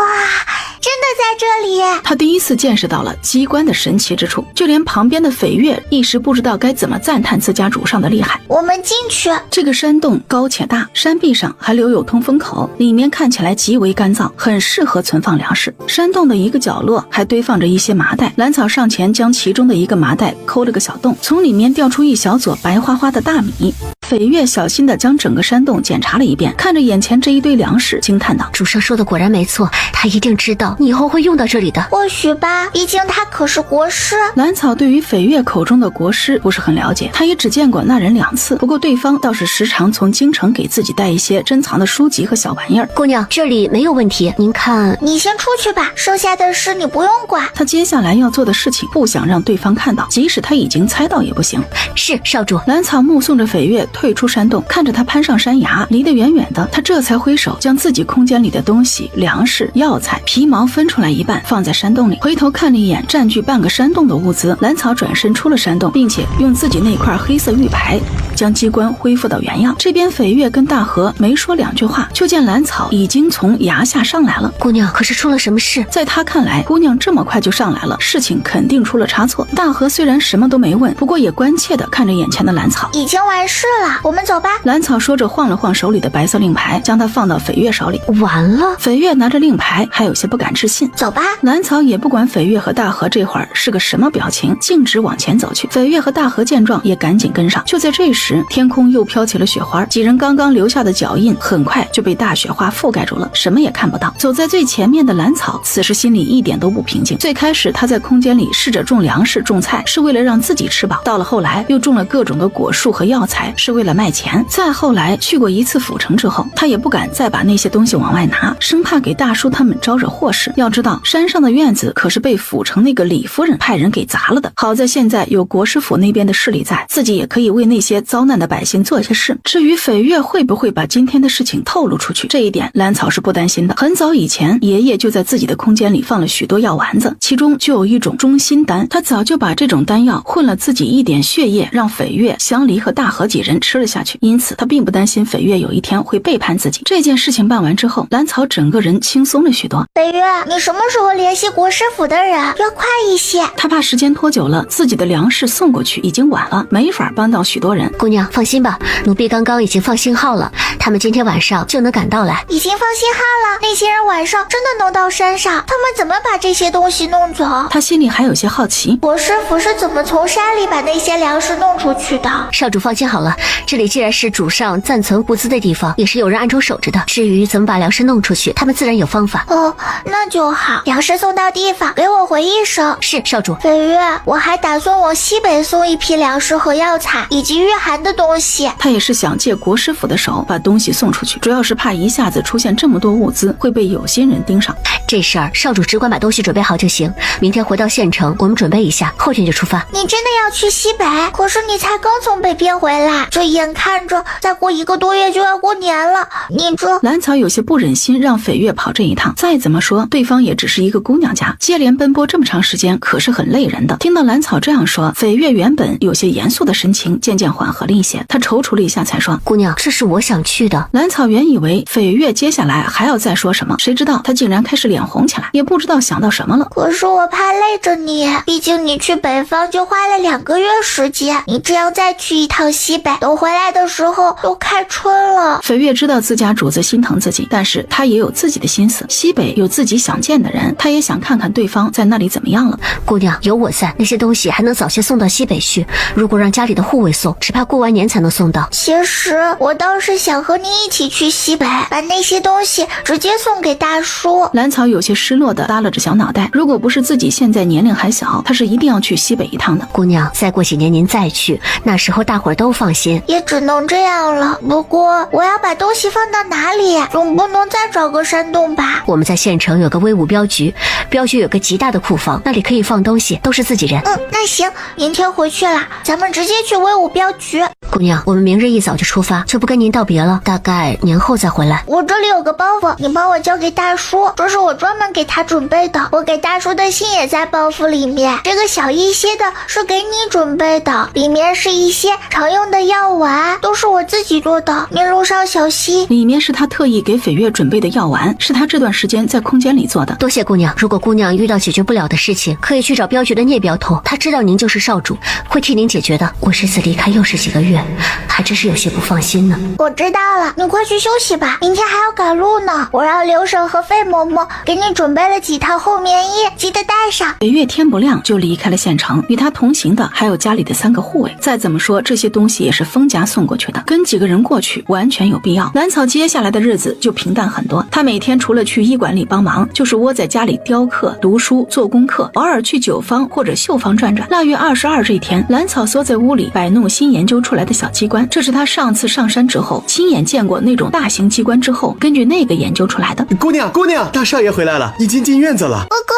真的在这里！他第一次见识到了机关的神奇之处，就连旁边的斐月一时不知道该怎么赞叹自家主上的厉害。我们进去。这个山洞高且大，山壁上还留有通风口，里面看起来极为干燥，很适合存放粮食。山洞的一个角落还堆放着一些麻袋，兰草上前将其中的一个麻袋抠了个小洞，从里面掉出一小撮白花花的大米。斐月小心地将整个山洞检查了一遍，看着眼前这一堆粮食，惊叹道：主上说的果然没错，他一定知道你以后会用到这里的。或许吧，毕竟他可是国师。兰草对于斐月口中的国师不是很了解，他也只见过那人2次，不过对方倒是时常从京城给自己带一些珍藏的书籍和小玩意儿。姑娘，这里没有问题，您看。你先出去吧，剩下的事你不用管。他接下来要做的事情，不想让对方看到，即使他已经猜到也不行。是，少主。兰草目送着斐月退出山洞，看着他攀上山崖，离得远远的，他这才挥手将自己空间里的东西、粮食、药材、皮毛分出来一半，放在山洞里。回头看了一眼占据半个山洞的物资，兰草转身出了山洞，并且用自己那块黑色玉牌将机关恢复到原样。这边斐月跟大河没说2句话，就见兰草已经从崖下上来了。姑娘，可是出了什么事？在他看来，姑娘这么快就上来了，事情肯定出了差错。大河虽然什么都没问，不过也关切地看着眼前的兰草。已经完事了，我们走吧。兰草说着晃了晃手里的白色令牌，将它放到斐月手里。完了。斐月拿着令牌还有些不敢置信。走吧。兰草也不管斐月和大河这会儿是个什么表情，径直往前走去。斐月和大河见状也赶紧跟上。就在这时，天空又飘起了雪花，几人刚刚留下的脚印很快就被大雪花覆盖住了，什么也看不到。走在最前面的兰草此时心里一点都不平静。最开始他在空间里试着种粮食种菜，是为了让自己吃饱，到了后来又种了各种的果树和药材，是为了卖钱。再后来去过一次府城之后，他也不敢再把那些东西往外拿，生怕给大叔他们招惹祸事。要知道山上的院子可是被府城那个李夫人派人给砸了的，好在现在有国师府那边的势力在，自己也可以为那些遭难的百姓做些事。至于斐月会不会把今天的事情透露出去，这一点兰草是不担心的。很早以前爷爷就在自己的空间里放了许多药丸子，其中就有一种中心丹，他早就把这种丹药混了自己一点血液，让斐月、香梨和大河几人吃了下去，因此他并不担心斐月有一天会背叛自己。这件事情办完之后，兰草整个人轻松了许多。斐月，你什么时候联系国师府的人？要快一些。他怕时间拖久了，自己的粮食送过去已经晚了，没法帮到许多人。姑娘放心吧，奴婢刚刚已经放信号了，他们今天晚上就能赶到来。已经放信号了？那些人晚上真的能到山上？他们怎么把这些东西弄走？他心里还有些好奇，国师府是怎么从山里把那些粮食弄出去的？少主放心好了，这里既然是主上暂存物资的地方，也是有人暗中守着的。至于怎么把粮食弄出去，他们自然有方法。哦，那就好。粮食送到地方，给我回一声。是，少主。斐月，我还打算往西北送一批粮食和药材，以及御寒的东西。他也是想借国师府的手把东西送出去，主要是怕一下子出现这么多物资会被有心人盯上。这事儿少主只管把东西准备好就行，明天回到县城我们准备一下，后天就出发。你真的要去西北？可是你才刚从北边回来，这眼看着再过1个多月就要过年了，你这……兰草有些不忍心让斐月跑这一趟，再怎么说对方也只是一个姑娘家，接连奔波这么长时间可是很累人的。听到兰草这样说，斐月原本有些严肃的神情渐渐缓和了一些，他踌躇了一下才说：姑娘，这是我想去的。兰草原以为斐月接下来还要再说什么，谁知道他竟然开始脸红起来，也不知道想到什么了。可是我怕累着你，毕竟你去北方就花了2个月时间，你这样再去一趟西北，等回来的时候都开春了。斐月知道自家主子心疼自己，但是他也有自己的心思，西北有自己想见的人，他也想看看对方在那里怎么样了。姑娘，有我在，那些东西还能早些送到西北去，如果让家里的护卫送，只怕过完年才能送到。其实我倒是想和你一起去西北，把那些东西直接送给大叔。兰草有些失落地耷拉着小脑袋，如果不是自己现在年龄还小，他是一定要去西北一趟的。姑娘，再过几年您再去，那时候大伙儿都放心。也只能这样了。不过我要把东西放到哪里？总不能再找个山洞吧？我们在县城有个威武镖局，镖局有个极大的库房，那里可以放东西，都是自己人。那行，明天回去了，咱们直接去威武镖局。姑娘，我们明日一早就出发，就不跟您道别了，大概年后再回来。我这里有个包袱，你帮我交给大叔，这是我专门给他准备的。我给大叔的信也在包袱里面。这个小一些的是给你准备的，里面是一些常用的药丸，都是我自己做的，你路上小心。里面是他特意给翡月准备的药丸，是他这段时间在空间里做的。多谢姑娘，如果姑娘遇到解决不了的事情，可以去找镖局的聂镖头，他知道您就是少主，会替您解决的。我这次离开又是几个月，还真是有些不放心呢。我知道了，你快去休息吧，明天还要赶路呢。我让刘婶和费嬷嬷给你准备了几套厚棉衣，记得带上。翡月天不亮就离开了县城，与他同行的还有家里的3个护卫。再怎么说，这些东西也是封家送过去的，跟几个人过去完全有必要。兰草接下来的日子就平淡很多，他每天除了去医馆里帮忙，就是窝在家里雕刻、读书、做功课，偶尔去酒坊或者绣坊转转。腊月22这一天，兰草缩在屋里摆弄新研究出来的小机关，这是他上次上山之后亲眼见过那种大型机关之后，根据那个研究出来的。姑娘，大少爷回来了，已经进院子了。哥哥，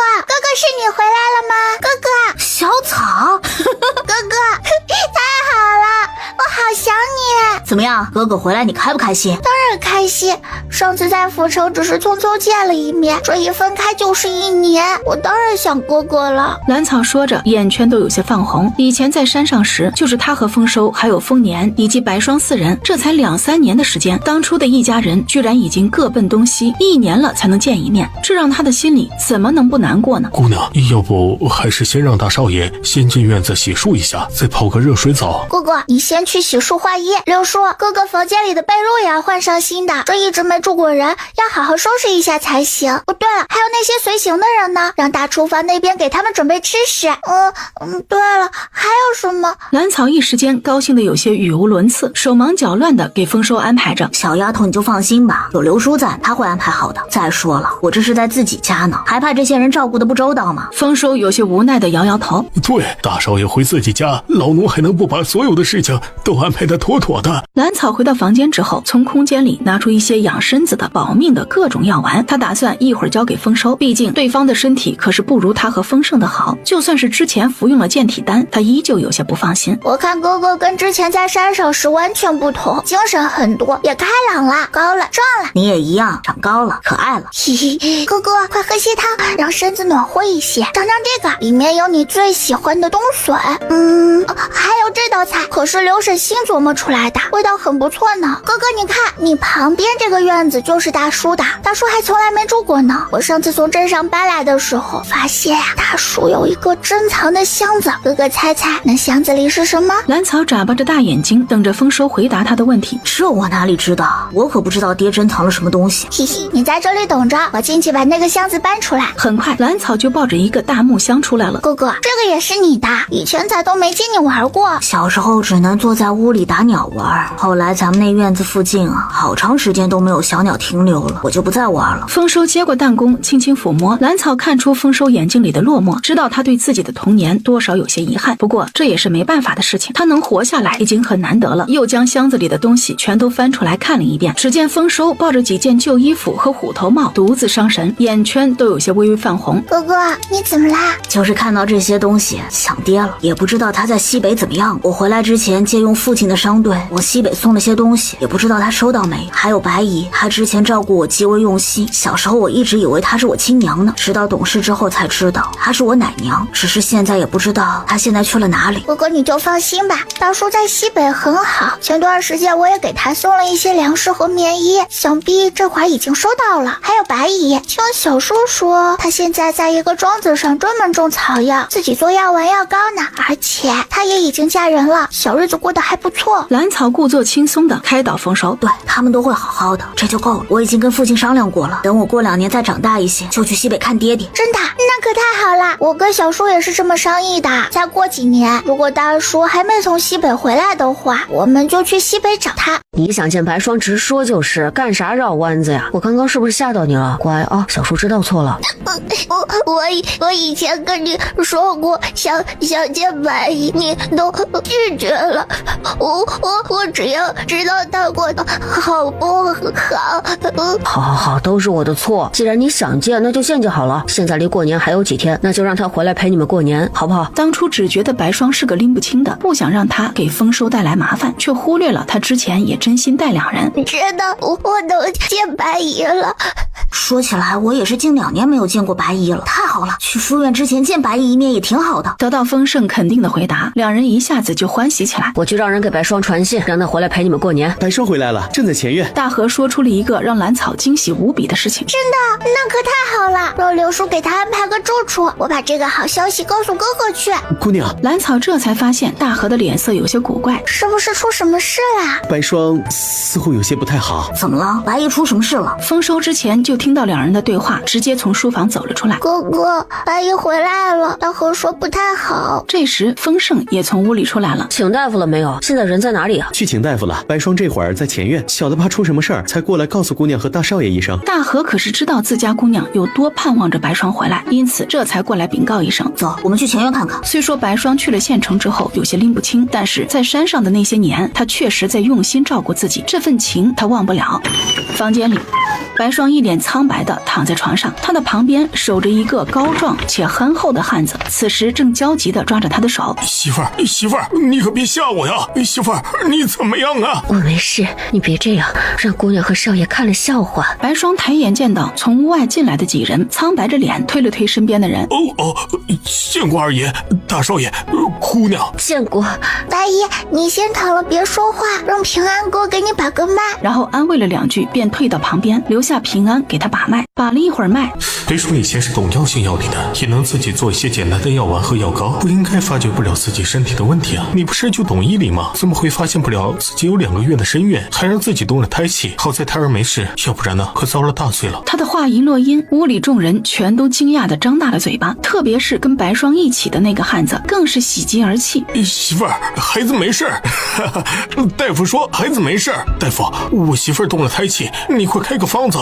是你回来了吗？哥哥，小草，哥哥，太好了，我好想你。怎么样，哥哥回来你开不开心？当然开心，上次在府城只是匆匆见了一面，这一分开就是1年，我当然想哥哥了。兰草说着，眼圈都有些泛红。以前在山上时，就是他和丰收还有丰年以及白霜4人，这才2-3年的时间，当初的一家人居然已经各奔东西，1年了才能见一面，这让他的心里怎么能不难过呢？姑娘，要不还是先让大少爷先进院子洗漱一下，再泡个热水澡。哥哥，你先去洗漱化衣。刘叔，哥哥房间里的被褥也要换上新的，这一直没住过人，要好好收拾一下才行。哦，对了，还有那些随行的人呢，让大厨房那边给他们准备吃食。对了，还有什么？兰草一时间高兴的有些语无伦次，手忙脚乱的给丰收安排着。小丫头你就放心吧，有刘叔在，他会安排好的。再说了，我这是在自己家呢，还怕这些人照顾的不周到吗？丰收有些无奈的摇摇头。对，大少爷回自己家，老奴还能不把所有的事情都安排得妥妥的。兰草回到房间之后，从空间里拿出一些养身子的保命的各种药丸，他打算一会儿交给丰收，毕竟对方的身体可是不如他和丰盛的好，就算是之前服用了健体丹，他依旧有些不放心。我看哥哥跟之前在山上时完全不同，精神很多，也开朗了，高了，壮了。你也一样，长高了，可爱了。嘿嘿，哥哥快喝些汤，让身子暖和一些。尝尝这个，里面有你最喜欢的冬笋。还有这道菜可是刘婶新琢磨出来的，味道很不错呢。哥哥你看，你旁边这个院子就是大叔的，大叔还从来没住过呢。我上次从镇上搬来的时候发现呀，大叔有一个珍藏的箱子，哥哥猜猜那箱子里是什么？兰草眨巴着大眼睛等着丰收回答他的问题。这我哪里知道，我可不知道爹珍藏了什么东西。嘿嘿，你在这里等着，我进去把那个箱子搬出来。很快兰草就抱着一个大木箱出来了。哥哥，这个也是你的，以前咱都没见你玩过。小时候只能坐在屋里打鸟玩，后来咱们那院子附近啊，好长时间都没有小鸟停留了，我就不再玩了。丰收接过弹弓，轻轻抚摸。兰草看出丰收眼睛里的落寞，知道他对自己的童年多少有些遗憾，不过这也是没办法的事情，他能活下来已经很难得了。又将箱子里的东西全都翻出来看了一遍，只见丰收抱着几件旧衣服和虎头帽，独自伤神，眼圈都有些微微泛红。哥哥，你怎么啦？就是看到这些东西想爹了，也不知道他在西北怎么样。我回来之前借用父亲的商队，我西北送了些东西，也不知道他收到没。还有白姨，她之前照顾我极为用心，小时候我一直以为她是我亲娘呢，直到懂事之后才知道她是我奶娘，只是现在也不知道她现在去了哪里。哥哥你就放心吧，大叔在西北很好，前段时间我也给他送了一些粮食和棉衣，想必这会儿已经收到了。还有白姨，听小叔说他现在在一个庄子上专门种草药，自己做药丸药膏呢，而且他也已经嫁人了，小日子过得还不错。兰草故作轻松的开导丰收，对他们都会好好的，这就够了。我已经跟父亲商量过了，等我过2年再长大一些，就去西北看爹爹。真的？那可太好了，我跟小叔也是这么商议的。再过几年，如果大叔还没从西北回来的话，我们就去西北找他。你想见白霜直说就是，干啥绕弯子呀？我刚刚是不是吓到你了？乖啊，小叔知道错了。我以前跟你说过想见白姨，你都拒绝了。我只要知道他过得好不好。好，都是我的错。既然你想见，那就见就好了。现在离过年还有几天，那就让他回来陪你们过年，好不好？当初只觉得白霜霜是个拎不清的，不想让他给丰收带来麻烦，却忽略了他之前也真心待两人。知道我能见白姨了。说起来，我也是近2年没有见过白姨了，太好了，去书院之前见白姨一面也挺好的。得到丰盛肯定的回答，两人一下子就欢喜起来。我去让人给白霜传信，让他回来陪你们过年。白霜回来了，正在前院。大河说出了一个让兰草惊喜无比的事情。真的？那可太好了，让刘叔给他安排个住处，我把这个好消息告诉哥哥去。姑娘，兰草这才发现大河的脸色有些古怪，是不是出什么事啦？白霜似乎有些不太好。怎么了？白姨出什么事了？丰收之前就听到两人的对话，直接从书房走了出来。哥哥，白姨回来了，大河说不太好。这时丰盛也从屋里出来了。请大夫了没有？现在人在哪里啊？去请大夫了。白霜这会儿在前院，小的怕出什么事儿，才过来告诉姑娘和大少爷一声。大河可是知道自家姑娘有多盼望着白霜回来，因此这才过来禀告一声。走，我们去前院看看。虽说白霜去了县城之后有些拎不清，但是在山上的那些年，她确实在用心照顾自己，这份情她忘不了。房间里，白霜一脸苍白地躺在床上，她的旁边守着一个高壮且憨厚的汉子，此时正焦急地抓着她的手。媳妇儿，你可别吓我呀！媳妇儿，你怎么样啊？我没事，你别这样，让姑娘和少爷看了笑话。白霜抬眼见到从屋外进来的几人，苍白着脸推了推身边的人。见过二爷、大少爷、姑娘。见过。白姨，你先躺了，别说话，让平安哥给你把个脉。然后安慰了2句，便退到旁边，留下平安给他把脉。把了一会儿脉，别说以前是懂药性药理的，也能自己做一些简单的药丸和药膏，不应该发觉不了自己身体的问题啊！你不是就懂医理吗？怎么会发现不了自己有2个月的身孕，还让自己动了胎气？好在胎儿没事，要不然呢，可遭了大罪了。他的话一落音，屋里众人全都惊讶地张大了嘴巴，特别是跟白霜一起的那个汉子，更是喜极而泣。媳妇儿，孩子没事。大夫说孩子没事。大夫，我媳妇儿动了胎气，你快开个方子。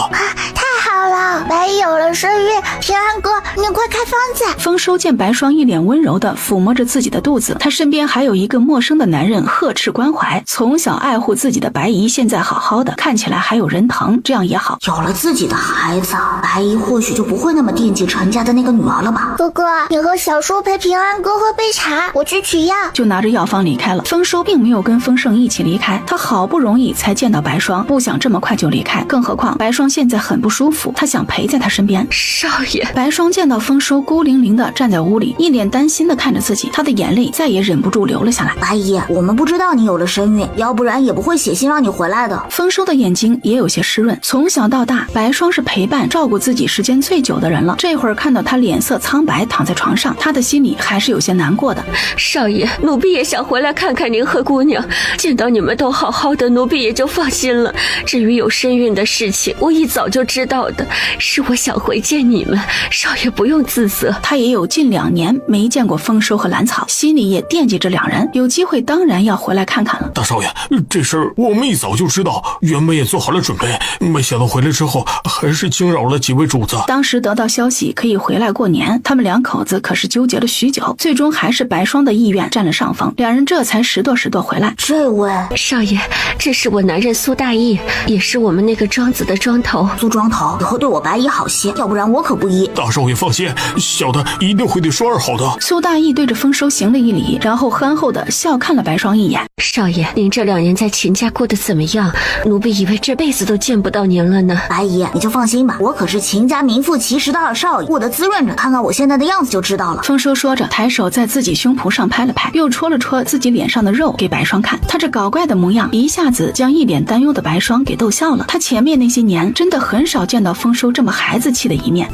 太好了，白姨有了身孕，平安哥，你快开方子。丰收见白霜一脸温柔地抚摸着自己的肚子，他身边还有一个陌生的男人呵斥关怀。从小爱护自己的白姨现在好好的，看起来还有人疼，这样也好。有了自己的孩子，白姨或许就不会那么惦记陈家的那个女儿了吧。哥哥，你和小叔陪平安哥喝杯茶，我去取药。就拿着药方离开了。丰收并没有跟丰盛一起离开，他好不容易才见到白霜，不想这么快就离开，更何况白霜现在很不舒服，他想陪在他身边。少爷，白霜见到丰收孤零零的站在屋里，一脸担心的看着自己，他的眼泪再也忍不住流了下来。白姨，我们不知道你有了身孕，要不然也不会写信让你回来的。丰收的眼睛也有些湿润，从小到大，白霜是陪伴照顾自己时间最久的人了，这会儿看到他脸色苍白躺在床上，他的心里还是有些难过的。少爷，奴婢也想回来看看您和姑娘，见到你们都好好的，奴婢也就放心了。至于有身孕的事情，我一早就知道的，是我想回见你们，少爷不用自责。他也有近2年没见过丰收和兰草，心里也惦记着两人，有机会当然要回来看看了。大少爷，这事儿我们一早就知道，原本也做好了准备，没想到回来之后还是惊扰了几位主子。当时得到消息可以回来过年，他们2口子可是纠结了许久，最终还是白霜的意愿占了上风，两人这才拾掇回来。这位少爷，这是我男人苏大义，也是我们那个庄子的庄头。苏庄头，以后对我白姨好些，要不然我可不依。大少爷放心，小的一定会对双儿好的。苏大义对着丰收行了一礼，然后憨厚的笑看了白霜一眼。少爷，您这2年在秦家过得怎么样？奴婢以为这辈子都见不到您了呢。白姨，你就放心吧，我可是秦家名副其实的2少爷，过得滋润着，看看我现在的样子就知道了。丰收说着，抬手在自己胸脯上拍了拍，又戳了戳自己脸上的肉给白霜看。他这搞怪的模样，一下子将一脸担忧的白霜给逗笑了。他前面那些年真的很少见到丰收这么孩子气的一面。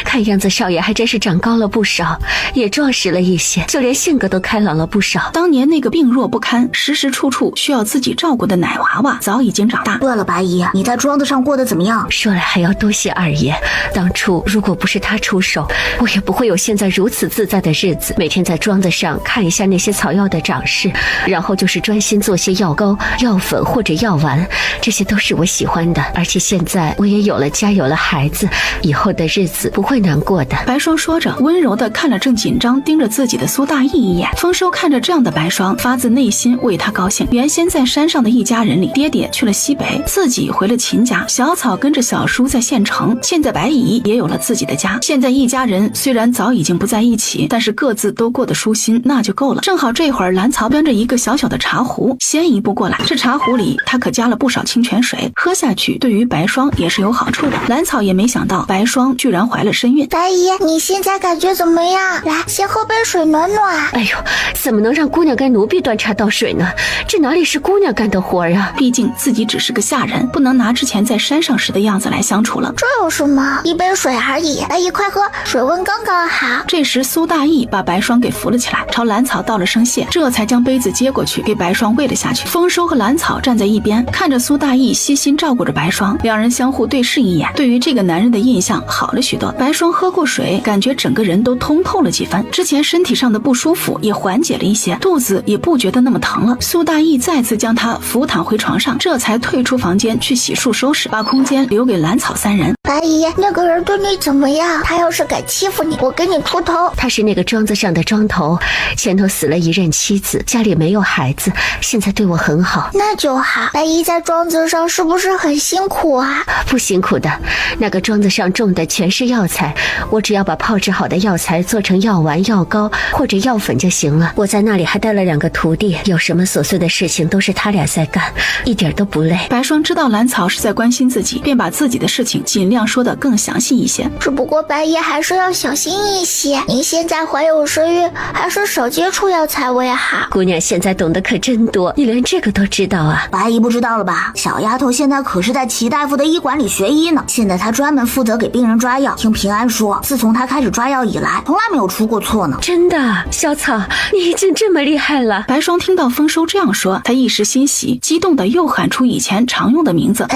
看样子少爷还真是长高了不少，也壮实了一些，就连性格都开朗了不少。当年那个病弱不堪，时时处处需要自己照顾的奶娃娃早已经长大。对了，白姨，你在庄子上过得怎么样？说来还要多谢二爷，当初如果不是他出手，我也不会有现在如此自在的日子。每天在庄子上看一下那些草药的长势，然后就是专心做些药膏、药粉或者药丸，这些都是我喜欢的。而且现在我也有了家有了了孩子，以后的日子不会难过的。白霜说着，温柔地看了正紧张盯着自己的苏大义一眼。丰收看着这样的白霜，发自内心为他高兴。原先在山上的一家人里，爹爹去了西北，自己回了秦家，小草跟着小叔在县城，现在白姨也有了自己的家。现在一家人虽然早已经不在一起，但是各自都过得舒心，那就够了。正好这会儿蓝草端着一个小小的茶壶先一步过来，这茶壶里他可加了不少清泉水，喝下去对于白霜也是有好处的。蓝草也没想到白霜居然怀了身孕。白姨，你现在感觉怎么样？来，先喝杯水暖暖。哎呦，怎么能让姑娘给奴婢端茶倒水呢？这哪里是姑娘干的活呀？毕竟自己只是个下人，不能拿之前在山上时的样子来相处了。这有什么？一杯水而已。白姨快喝，水温刚刚好。这时苏大义把白霜给扶了起来，朝蓝草道了声谢，这才将杯子接过去给白霜喂了下去。丰收和蓝草站在一边，看着苏大义悉心照顾着白霜，两人相互对视一眼，对于这个男人的印象好了许多。白霜喝过水，感觉整个人都通透了几分，之前身体上的不舒服也缓解了一些，肚子也不觉得那么疼了。苏大义再次将他扶躺回床上，这才退出房间去洗漱收拾，把空间留给蓝草三人。白姨，那个人对你怎么样？他要是敢欺负你，我给你出头。他是那个庄子上的庄头，前头死了一任妻子，家里没有孩子，现在对我很好。那就好。白姨在庄子上是不是很辛苦啊？不辛苦的，那个庄子上种的全是药材，我只要把泡制好的药材做成药丸、药膏或者药粉就行了。我在那里还带了2个徒弟，有什么琐碎的事情都是他俩在干，一点都不累。白霜知道蓝草是在关心自己，便把自己的事情尽量说得更详细一些。只不过白姨还是要小心一些，您现在怀有身孕，还是少接触药材为好。姑娘现在懂得可真多，你连这个都知道啊？白姨不知道了吧？小丫头现在可是在齐大夫的医馆里学医呢，现在她专门负责给病人抓药。听平安说，自从她开始抓药以来，从来没有出过错呢。真的？小草，你已经这么厉害了。白霜听到丰收这样说，她一时欣喜，激动的又喊出以前常用的名字。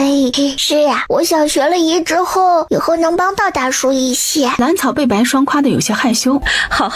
是呀，我想学了医之后，以后能帮到大叔一些。蓝草被白霜夸得有些害羞。好，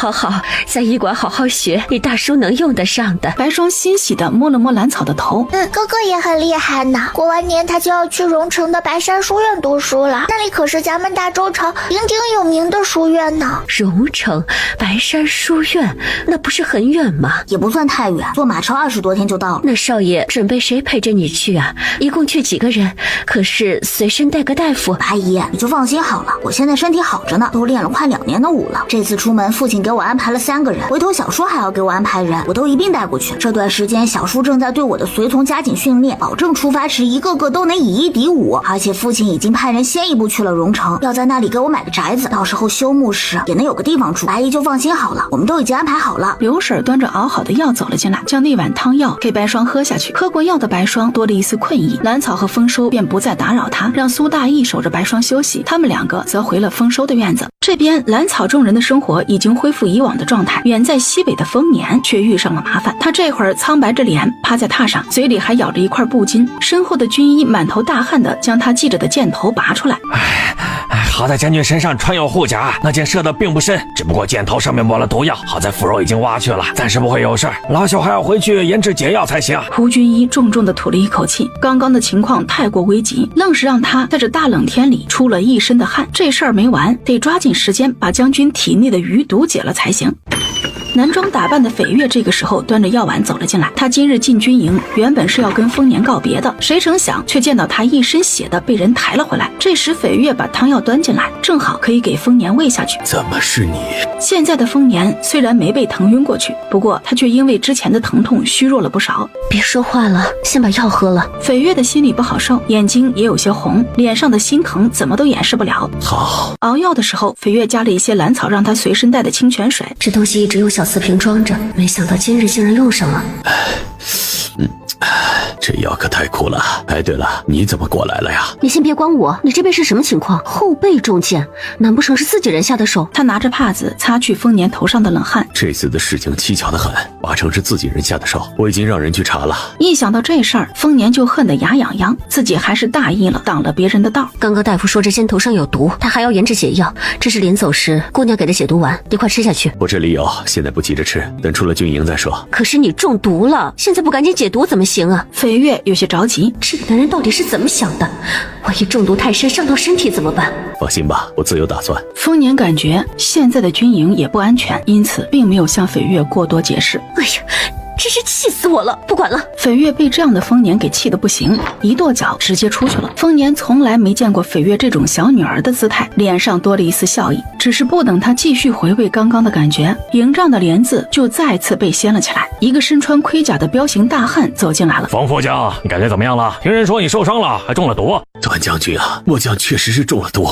在医馆好好学，你大叔能用得上的。白霜欣喜地摸了摸蓝草的头。哥哥也很厉害呢，过完年他就要去荣城的白山书院读书了，那里可是咱们大周朝鼎鼎有名的书院呢。荣城白山书院，那不是很远吗？也不算太远，坐马车20多天就到了。那少爷准备谁陪着你去啊？一共去几个人？可是随身带个大夫。白姨，你就放心好了，我现在身体好着呢，都练了快2年的武了。这次出门，父亲给我安排了3个人，回头小叔还要给我安排人，我都一并带过去。这段时间，小叔正在对我的随从加紧训练，保证出发时一个个都能以1敌5。而且父亲已经派人先一步去了荣城，要在那里给我买个宅子，到时候休沐时也能有个地方住。白姨就放心好了，我们都已经安排好了。刘婶端着熬好的药走了进来，将那碗汤药给白霜喝下去。喝过药的白霜多了一丝困意，蓝草和丰收便不再打扰他，让苏大义守着白霜休息，他们2个则回了丰收的院子。这边蓝草众人的生活已经恢复以往的状态，远在西北的丰年却遇上了麻烦。他这会儿苍白着脸趴在榻上，嘴里还咬着一块布巾，身后的军医满头大汗的将他系着的箭头拔出来。好在将军身上穿有护甲，那箭射的并不深，只不过箭头上面抹了毒药，好在腐肉已经挖去了，暂时不会有事儿。老朽还要回去研制解药才行。胡军医重重的吐了一口气，刚刚的情况太过危急，愣是让他在这大冷天里出了一身的汗。这事儿没完，得抓紧时间把将军体内的余毒解了才行。男装打扮的斐月这个时候端着药碗走了进来，他今日进军营原本是要跟丰年告别的，谁成想却见到他一身血的被人抬了回来。这时斐月把汤药端进来，正好可以给丰年喂下去。怎么是你？现在的丰年虽然没被疼晕过去，不过他却因为之前的疼痛虚弱了不少。别说话了，先把药喝了。斐月的心里不好受，眼睛也有些红，脸上的心疼怎么都掩饰不了。好，熬药的时候，斐月加了一些蓝草让他随身带的清泉水。这东西一直用小瓷瓶装着，没想到今日竟然用上了。这药可太苦了。哎，对了，你怎么过来了呀？你先别管我，你这边是什么情况？后背中箭，难不成是自己人下的手？他拿着帕子擦去丰年头上的冷汗。这次的事情蹊跷得很，八成是自己人下的手，我已经让人去查了。一想到这事儿，丰年就恨得牙痒痒，自己还是大意了，挡了别人的道。刚刚大夫说这仙头上有毒，他还要研制解药，这是临走时姑娘给的解毒丸，你快吃下去。我这里有，现在不急着吃，等出了军营再说。可是你中毒了，现在不赶紧解毒怎么行啊？绯月有些着急，这个男人到底是怎么想的？万一中毒太深伤到身体怎么办？放心吧，我自有打算。丰年感觉现在的军营也不安全，因此并没有向绯月过多解释。哎呀，真是气死我了！不管了。绯月被这样的丰年给气得不行，一跺脚直接出去了。丰年从来没见过绯月这种小女儿的姿态，脸上多了一丝笑意。只是不等他继续回味刚刚的感觉，营帐的帘子就再次被掀了起来，一个身穿盔甲的彪形大汉走进来了。冯副将，你感觉怎么样了？听人说你受伤了，还中了毒。段将军啊，末将确实是中了毒，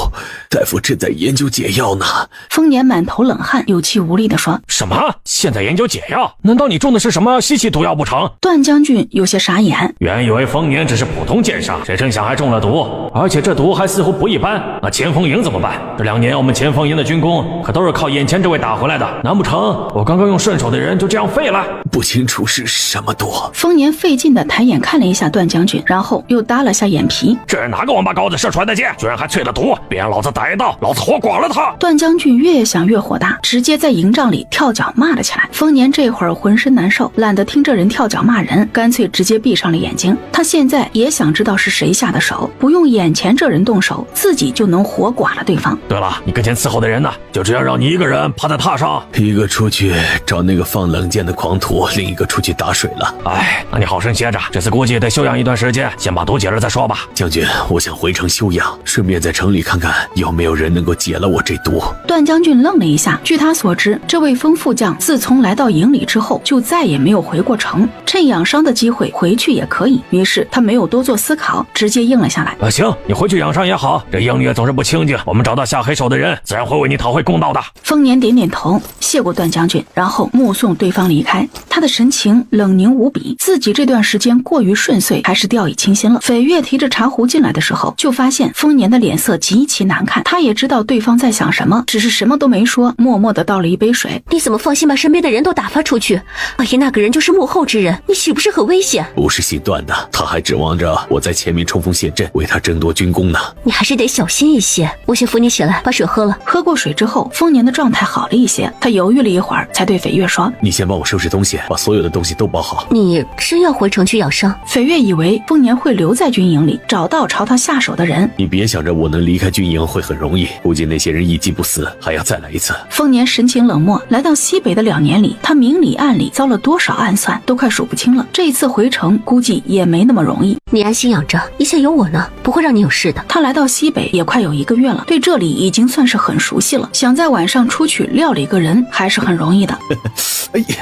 大夫正在研究解药呢。丰年满头冷汗，有气无力地说：什么？现在研究解药？难道你中的是什么稀奇毒药不成？段将军有些傻眼，原以为丰年只是普通剑伤，谁成想还中了毒，而且这毒还似乎不一般。那前锋营怎么办？这2年我们前锋营的军功可都是靠眼前这位打回来的，难不成我刚刚用顺手的人就这样废了？不清楚是什么毒。丰年费劲地抬眼看了一下段将军，然后又耷了下眼皮，这是哪个王八羔子射出来的箭？居然还淬了毒，别让老子逮到，老子活剐了他！段将军越想越火大，直接在营帐里跳脚骂了起来。丰年这会儿浑身难受，懒得听这人跳脚骂人，干脆直接闭上了眼睛。他现在也想知道是谁下的手，不用眼前这人动手，自己就能活剐了对方。对了，你跟前伺候的人呢？就这样让你一个人趴在榻上？一个出去找那个放冷箭的狂徒，另一个出去打水了。哎，那你好生歇着，这次估计得休养一段时间，先把毒解了再说吧。将军，我想回城休养，顺便在城里看看有没有人能够解了我这毒。段将军愣了一下，据他所知，这位丰副将自从来到营里之后，就再也没有回过城，趁养伤的机会回去也可以。于是他没有多做思考，直接应了下来。行，你回去养伤也好，这营里总是不清静，我们找到下黑手的人，自然会为你讨回公道的。丰年点点头，谢过段将军，然后目送对方离开。他的神情冷凝无比，自己这段时间过于顺遂，还是掉以轻心了。绯月提着茶壶进来的时候，就发现丰年的脸色极其难看，他也知道对方在想什么，只是什么都没说，默默地倒了一杯水。你怎么放心把身边的人都打发出去？万一那个人就是幕后之人，你岂不是很危险？不是姓段的，他还指望着我在前面冲锋陷阵，为他争夺军功呢。你还是得小心一些。我先扶你起来，把水喝了。喝过水之后，丰年的状态好了一些，他犹豫了一会儿，才对绯月说：你先帮我收拾东西，把所有的东西都包好。你真要回城去养伤？绯月以为丰年会留在军营里，找到朝他下手的人。你别想着我能离开军营会很容易，估计那些人一击不死，还要再来一次。丰年神情冷漠，来到西北的2年里，他明里暗里遭了多少暗算，都快数不清了。这一次回城，估计也没那么容易。你安心养着，一切有我呢，不会让你有事的。他来到西北也快有1个月了，对这里已经算是很熟悉了，想在晚上出去料理个人还是很容易的。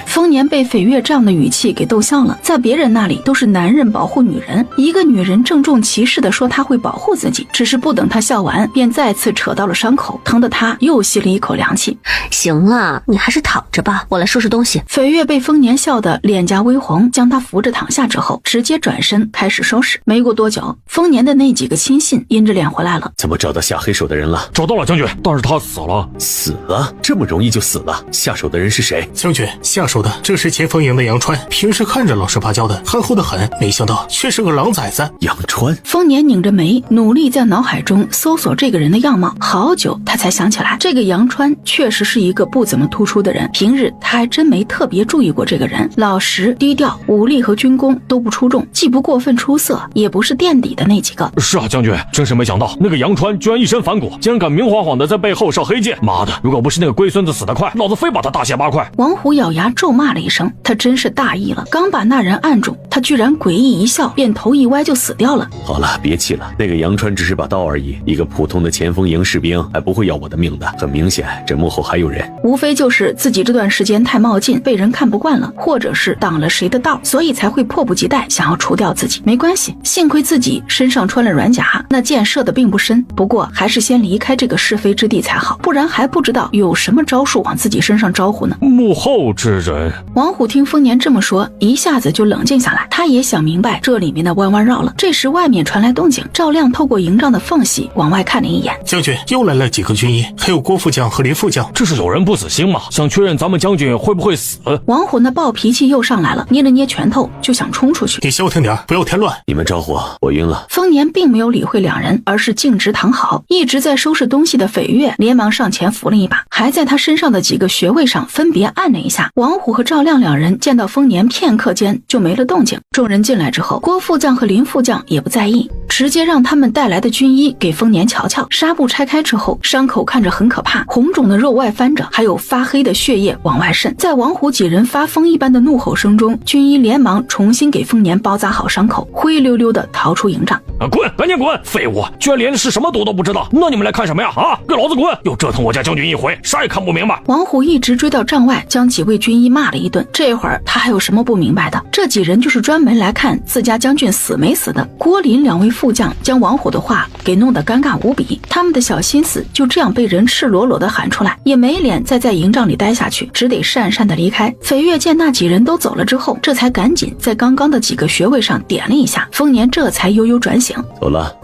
丰年被绯月这样的语气给逗笑了，在别人那里都是男人保护女人，一个女人郑重其事地说她会保护自己，只是不等她笑完，便再次扯到了伤口，疼得她又吸了一口凉气。行了，你还是躺着吧，我来收拾东西。绯月被丰年笑得脸颊微红，将他扶着躺下之后，直接转身开始收拾。没过多久，丰年的那几个亲信阴着脸回来了。怎么找到下黑手的人了？找到了，将军，但是他死了。死了？这么容易就死了？下手的人是谁？将军，下手的正是前锋营的杨川，平时看着老实巴交的，憨厚的很，没想到却是个狼崽子。杨川？丰年拧着眉，努力在脑海中搜索这个人的样貌，好久他才想起来，这个杨川确实是一个不怎么突出的人，平日他还真没特别注意过这个人，老实低调，武力和军功都不出众，既不过分出色，也不是垫底的那几个。是啊，将军，真是没想到那个杨川居然一身反骨，竟然敢明晃晃的在背后射黑箭。妈的，如果不是那个龟孙子死得快，老子非把他大卸8块。王虎咬牙咒骂了一声，他真是大意了，刚把那人按住，他居然诡异一笑，便头一歪就死掉了。好了，别气了，那个杨川只是把刀而已，一个普通的前锋营士兵还不会要我的命的。很明显，这幕后还有人，无非就是自己这段时间太冒进，被人看不惯了，或者是挡了谁的道，所以才会迫不及待想要除掉自己。没关系，幸亏自己身上穿了软甲，那箭射得并不深，不过还是先离开这个是非之地才好，不然还不知道有什么招数往自己身上招呼呢。幕后之人。王虎听丰年这么说，一下子就冷静下来，他他也想明白这里面的弯弯绕了。这时外面传来动静，赵亮透过营帐的缝隙往外看了一眼，将军，又来了几个军医，还有郭副将和林副将，这是有人不死心吗？想确认咱们将军会不会死？王虎那暴脾气又上来了，捏了捏拳头就想冲出去。你消停点，不要添乱。你们招呼我晕了。丰年并没有理会两人，而是径直躺好。一直在收拾东西的斐月连忙上前扶了一把，还在他身上的几个穴位上分别按了一下。王虎和赵亮两人见到丰年片刻间就没了动静。众人进来之后，郭副将和林副将也不在意，直接让他们带来的军医给丰年瞧瞧。纱布拆开之后，伤口看着很可怕，红肿的肉外翻着，还有发黑的血液往外渗。在王虎几人发疯一般的怒吼声中，军医连忙重新给丰年包扎好伤口，灰溜溜的逃出营帐。滚，赶紧滚！废物，居然连是什么毒都不知道，那你们来看什么呀？啊，给老子滚！又折腾我家将军一回，啥也看不明白。王虎一直追到帐外，将几位军医骂了一顿。这会儿他还有什么不明白的？这几人就是专门来看自家将军死没死的。郭林两位副将将王虎的话给弄得尴尬无比，他们的小心思就这样被人赤裸裸的喊出来，也没脸再在营帐里待下去，只得讪讪的离开。斐月见那几人都走了之后，这才赶紧在刚刚的几个穴位上点了一下，丰年这才悠悠转醒。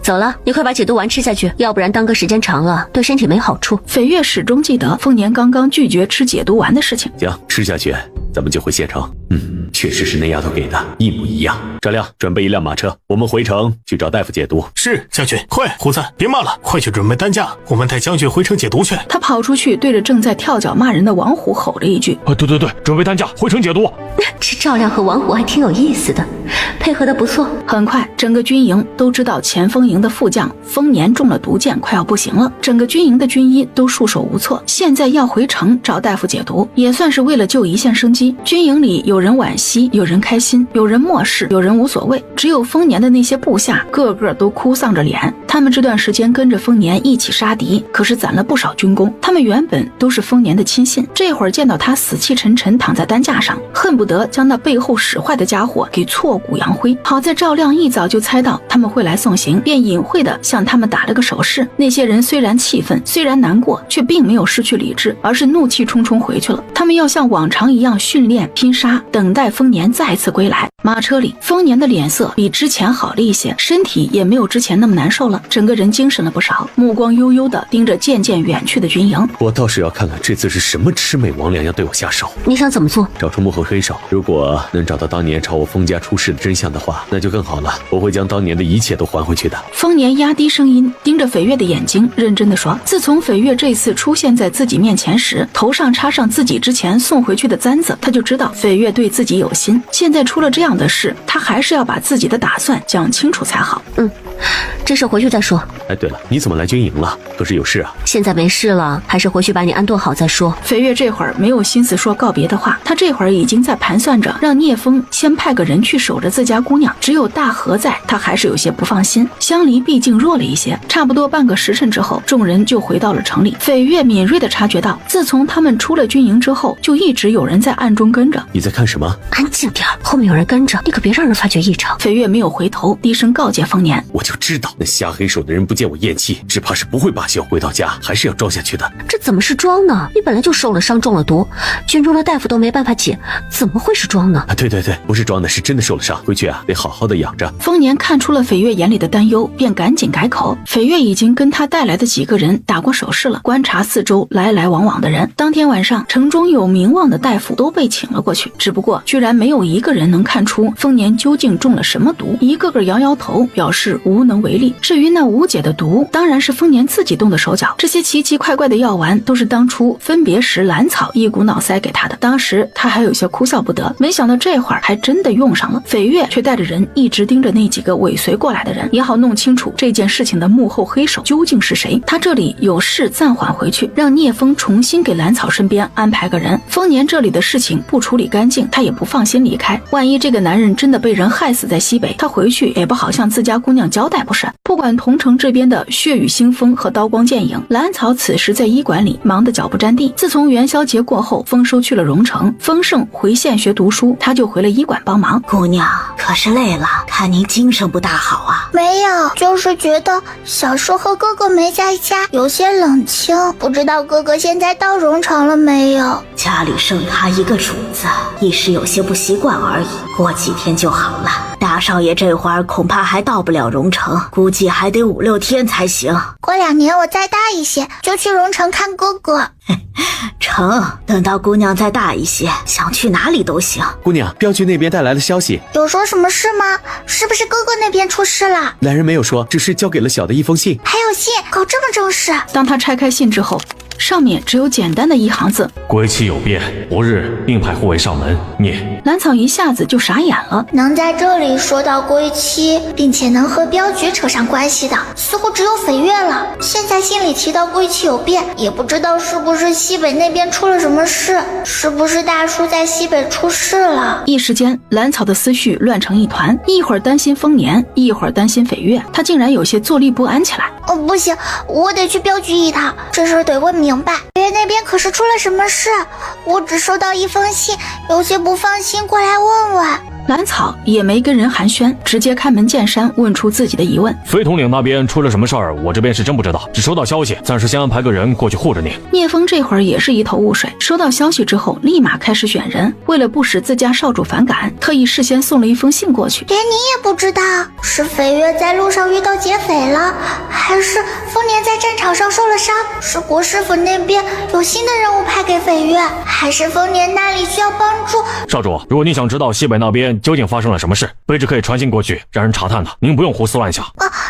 走了，你快把解毒丸吃下去，要不然耽搁时间长了对身体没好处。斐月始终记得丰年刚刚拒绝吃解毒丸的事情。行，吃下去咱们就回县城。确实是那丫头给的，一模一样。赵亮，准备一辆马车，我们回城去找大夫解毒。是，将军。快，胡子，别骂了，快去准备担架，我们带将军回城解毒去。他跑出去对着正在跳脚骂人的王虎吼了一句：对，准备担架回城解毒。这赵亮和王虎还挺有意思的，配合的不错。很快整个军营都知道前锋营的副将丰年中了毒箭，快要不行了。整个军营的军医都束手无措，现在要回城找大夫解毒，也算是为了救一线生机。军营里有人惋惜，有人开心，有人漠视，有人无所谓，只有丰年的那些部下个个都哭丧着脸。他们这段时间跟着丰年一起杀敌，可是攒了不少军功，他们原本都是丰年的亲信，这会儿见到他死气沉沉躺在担架上，恨不得将那背后使坏的家伙给挫骨扬灰。好在赵亮一早就猜到他们会来送行，便隐晦地向他们打了个手势。那些人虽然气愤，虽然难过，却并没有失去理智，而是怒气冲冲回去了。他们要像往常一样训练拼杀，等待丰年再次归来。马车里，丰年的脸色比之前好了一些，身体也没有之前那么难受了，整个人精神了不少，目光悠悠地盯着渐渐远去的军营。我倒是要看看这次是什么魑魅魍魉要对我下手。你想怎么做？找出幕后黑手，如果能找到当年朝我丰家出事的真相的话，那就更好了，我会将当年的一切都还回去的。丰年压低声音，盯着斐月的眼睛，认真地说：自从斐月这次出现在自己面前时，头上插上自己之前送回去的簪子，他就知道斐月对自己有心。现在出了这样的事，他还是要把自己的打算讲清楚才好。这事回去再说。对了，你怎么来军营了？可是有事啊？现在没事了，还是回去把你安顿好再说。斐月这会儿没有心思说告别的话，他这会儿已经在盘算着让聂风先派个人去守着自家姑娘，只有大河在，他还是有些不放心。香离毕竟弱了一些，差不多半个时辰之后，众人就回到了城里。斐月敏锐地察觉到，自从他们出了军营之后，就一直有人在暗中跟着。你在看什么？安静点，后面有人跟着，你可别让人发觉异常。斐月没有回头，低声告诫丰年：我就知道那下黑手的人不见我咽气，只怕是不会罢休，回到家还是要装下去的。这怎么是装呢？你本来就受了伤，中了毒，军中的大夫都没办法解，怎么会是装呢？对，不是装的，是真的受了伤，回去得好好的养着。丰年看出了斐月眼里的担忧，便赶紧改口。斐月已经跟他带来的几个人打过手势了，观察四周来来往往的人。当天晚上，城中有名望的大夫都被请了过去，只不过居然没有一个人能看出丰年究竟中了什么毒，一个个摇摇头，表示无能为力。至于那无解的毒，当然是丰年自己动的手脚。这些奇奇怪怪的药丸都是当初分别时兰草一股脑塞给他的，当时他还有些哭笑不得，没想到这会儿还真的用上了。斐月却带着人一直盯着那几个尾随过来的人，也好弄清楚这件事情的幕后黑手究竟是谁。他这里有事暂缓回去，让聂风重新给兰草身边安排个人。丰年这里的事情不处理干净，他也不放心离开，万一这个男人真的被人害死在西北，他回去也不好向自家姑娘交交代不是？不管桐城这边的血雨腥风和刀光剑影，兰草此时在医馆里忙得脚不沾地。自从元宵节过后，丰收去了荣城，丰盛回县学读书，他就回了医馆帮忙。姑娘可是累了，看您精神不大好啊。没有，就是觉得小时候和哥哥没在家，有些冷清，不知道哥哥现在到荣城了没有。家里剩他一个主子，一时有些不习惯而已，过几天就好了。大少爷这会儿恐怕还到不了荣城，估计还得5、6天才行。过2年我再大一些，就去荣城看哥哥。成，等到姑娘再大一些，想去哪里都行。姑娘，镖局那边带来了消息，有说什么事吗？是不是哥哥那边出事了？来人没有说，只是交给了小的一封信。还有信，搞这么正式。当他拆开信之后，上面只有简单的一行字：归期有变，吾日另派护卫上门。聂兰草一下子就傻眼了，能在这里说到归期，并且能和镖局扯上关系的，似乎只有绯月了。现在信里提到归期有变，也不知道是不是西北那边出了什么事，是不是大叔在西北出事了。一时间兰草的思绪乱成一团，一会儿担心丰年，一会儿担心绯月，他竟然有些坐立不安起来。不行，我得去镖局一趟，这事得问明白。绯月那边可是出了什么事？我只收到一封信，有些不放心，过来问问。兰草也没跟人寒暄，直接开门见山问出自己的疑问。飞统领那边出了什么事儿，我这边是真不知道，只收到消息，暂时先安排个人过去护着你。聂风这会儿也是一头雾水，收到消息之后立马开始选人，为了不使自家少主反感，特意事先送了一封信过去。连你也不知道，是绯月在路上遇到劫匪了，还是丰年在战场上受了伤？是国师府那边有新的任务派给绯月，还是丰年那里需要帮助？少主，如果你想知道西北那边究竟发生了什么事，卑职可以传信过去，让人查探的，您不用胡思乱想。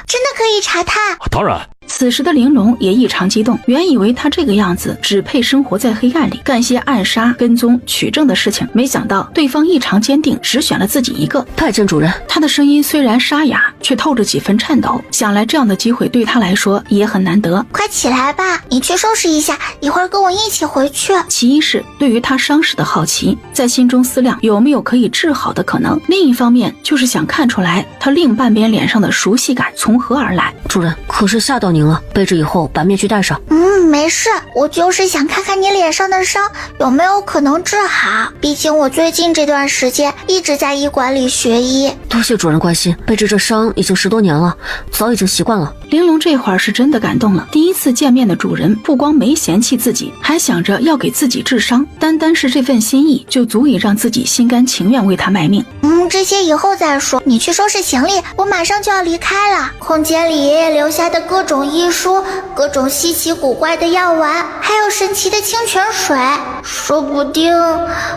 真的可以查探？当然。此时的玲珑也异常激动，原以为他这个样子只配生活在黑暗里，干些暗杀、跟踪、取证的事情，没想到对方异常坚定，只选了自己一个。拜见主人。他的声音虽然沙哑，却透着几分颤抖，想来这样的机会对他来说也很难得。快起来吧，你去收拾一下，一会儿跟我一起回去。其一是对于他伤势的好奇，在心中思量有没有可以治好的可能，另一方面就是想看出来他另半边脸上的熟悉感从何而来。主人，可是吓到您了，卑职以后把面具戴上。没事，我就是想看看你脸上的伤有没有可能治好，毕竟我最近这段时间一直在医馆里学医。多谢主人关心，卑职这伤已经10多年了，早已经习惯了。玲珑这会儿是真的感动了，第一次见面的主人不光没嫌弃自己，还想着要给自己治伤，单单是这份心意就足以让自己心甘情愿为他卖命。这些以后再说，你去收拾行李，我马上就要离开了。空间里爷爷留下的各种医书，各种稀奇古怪的药丸，还有神奇的清泉水，说不定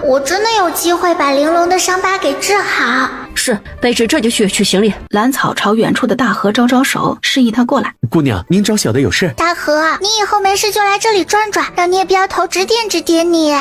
我真的有机会把玲珑的伤疤给治好。是，卑职这就去取行李。兰草朝远处的大河招招手，示意他过来。姑娘，您找小的有事？大河，你以后没事就来这里转转，让聂镖头指点指点你。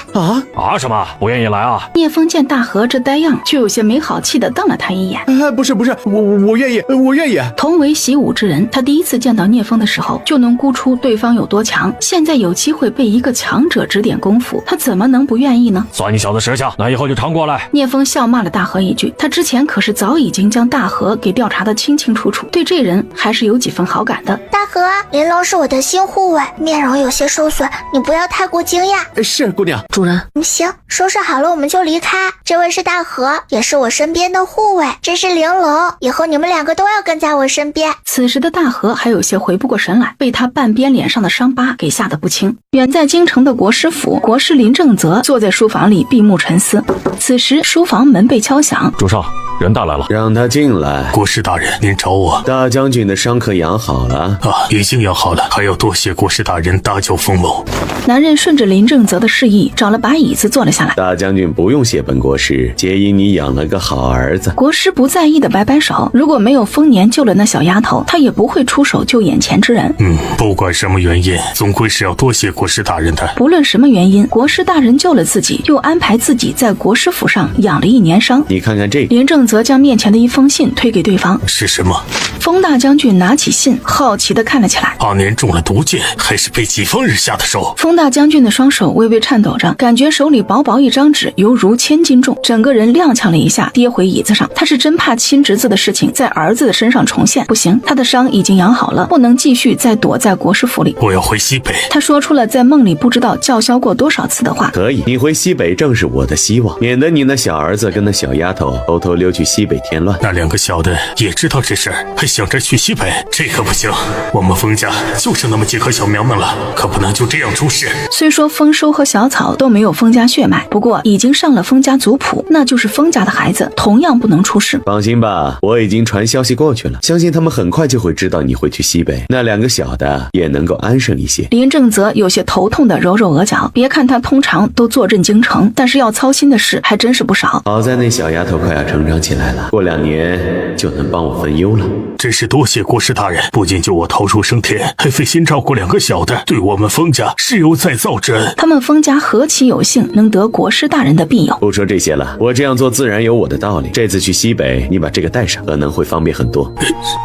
什么？不愿意来啊？聂风见大河这呆样，就有些没好气的瞪了他一眼。不是，我愿意，我愿意。同为习武之人，他第一次见到聂风的时候，就能估出对方有多强。现在有机会被一个强者指点功夫，他怎么能不愿意呢？算你小子识相，那以后就常过来。聂风笑骂了大河一句，他之前可是早已经将大河给调查得清清楚楚，对这人还是有几分好感的。大河，玲珑是我的新护卫，面容有些受损，你不要太过惊讶。是姑娘。主人。行，收拾好了我们就离开。这位是大河，也是我身边的护卫，这是玲珑，以后你们2个都要跟在我身边。此时的大河还有些回不过神来，被他半边脸上的伤疤给吓得不轻。远在京城的国师府，国师林正则坐在书房里闭目沉思。此时书房门被敲响，主上，人带来了，让他进来。国师大人，您找我？大将军的伤可养好了？已经养好了，还要多谢国师大人搭救封某。男人顺着林正则的示意，找了把椅子坐了下来。大将军不用谢本国师，皆因你养了个好儿子。国师不在意的摆摆手，如果没有丰年救了那小丫头，他也不会出手救眼前之人。不管什么原因，总归是要多谢国师大人的。不论什么原因，国师大人救了自己，又安排自己在国师府上养了1年伤。你看看这个。林正则将面前的一封信推给对方。是什么？封大将军拿起信，好奇地看了起来。阿年中了毒箭，还是被己方人下的手？封大将军的双手微微颤抖着，感觉手里薄薄一张纸犹如千斤重，整个人踉跄了一下，跌回椅子上。他是真怕亲侄子的事情在儿子的身上重现。不行，他的伤已经养好了，不能继续再躲在国师府里。我要回西北。他说出了在梦里不知道叫嚣过多少次的话。可以，你回西北正是我的希望，免得你那小儿子跟那小丫头偷偷溜去西北添乱。那2个小的也知道这事儿，还想着去西北，这可不行。我们封家就剩那么几棵小苗苗了，可不能就这样出事。虽说丰收和小草都没有封家血脉，不过已经上了封家族谱，那就是封家的孩子，同样不能出事。放心吧，我已经传消息过去了，相信他们很快就会知道你会去西北，那2个小的也能够安生一些。林正则有些头痛的揉揉额角，别看他通常都坐镇京城，但是要操心的事还真是不少。好在那小丫头快要成长起来了，过2年就能帮我分忧了。真是多谢国师大人，不仅救我逃出升天，还费心照顾2个小的，对我们封家是有再造之恩。他们封家何其有幸能得国师大人的庇佑。不说这些了，我这样做自然有我的道理。这次去西北，你把这个带上，可能会方便很多。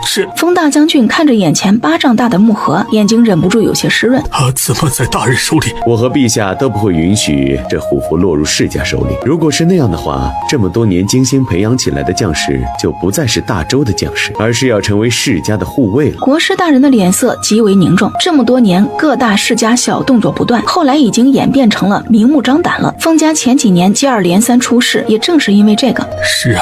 是。封大将军看着眼前巴掌大的木盒，眼睛忍不住有些湿润。怎么在大人手里？我和陛下都不会允许这虎符落入世家手里。如果是那样的话，这么多年精心培养起来的将士就不再是大周的将士，而是要成为世家的护卫了。国师大人的脸色极为凝重，这么多年各大世家小动作不断，后来已经演变成了明目张胆了。封家前几年接二连三出事，也正是因为这个。是啊，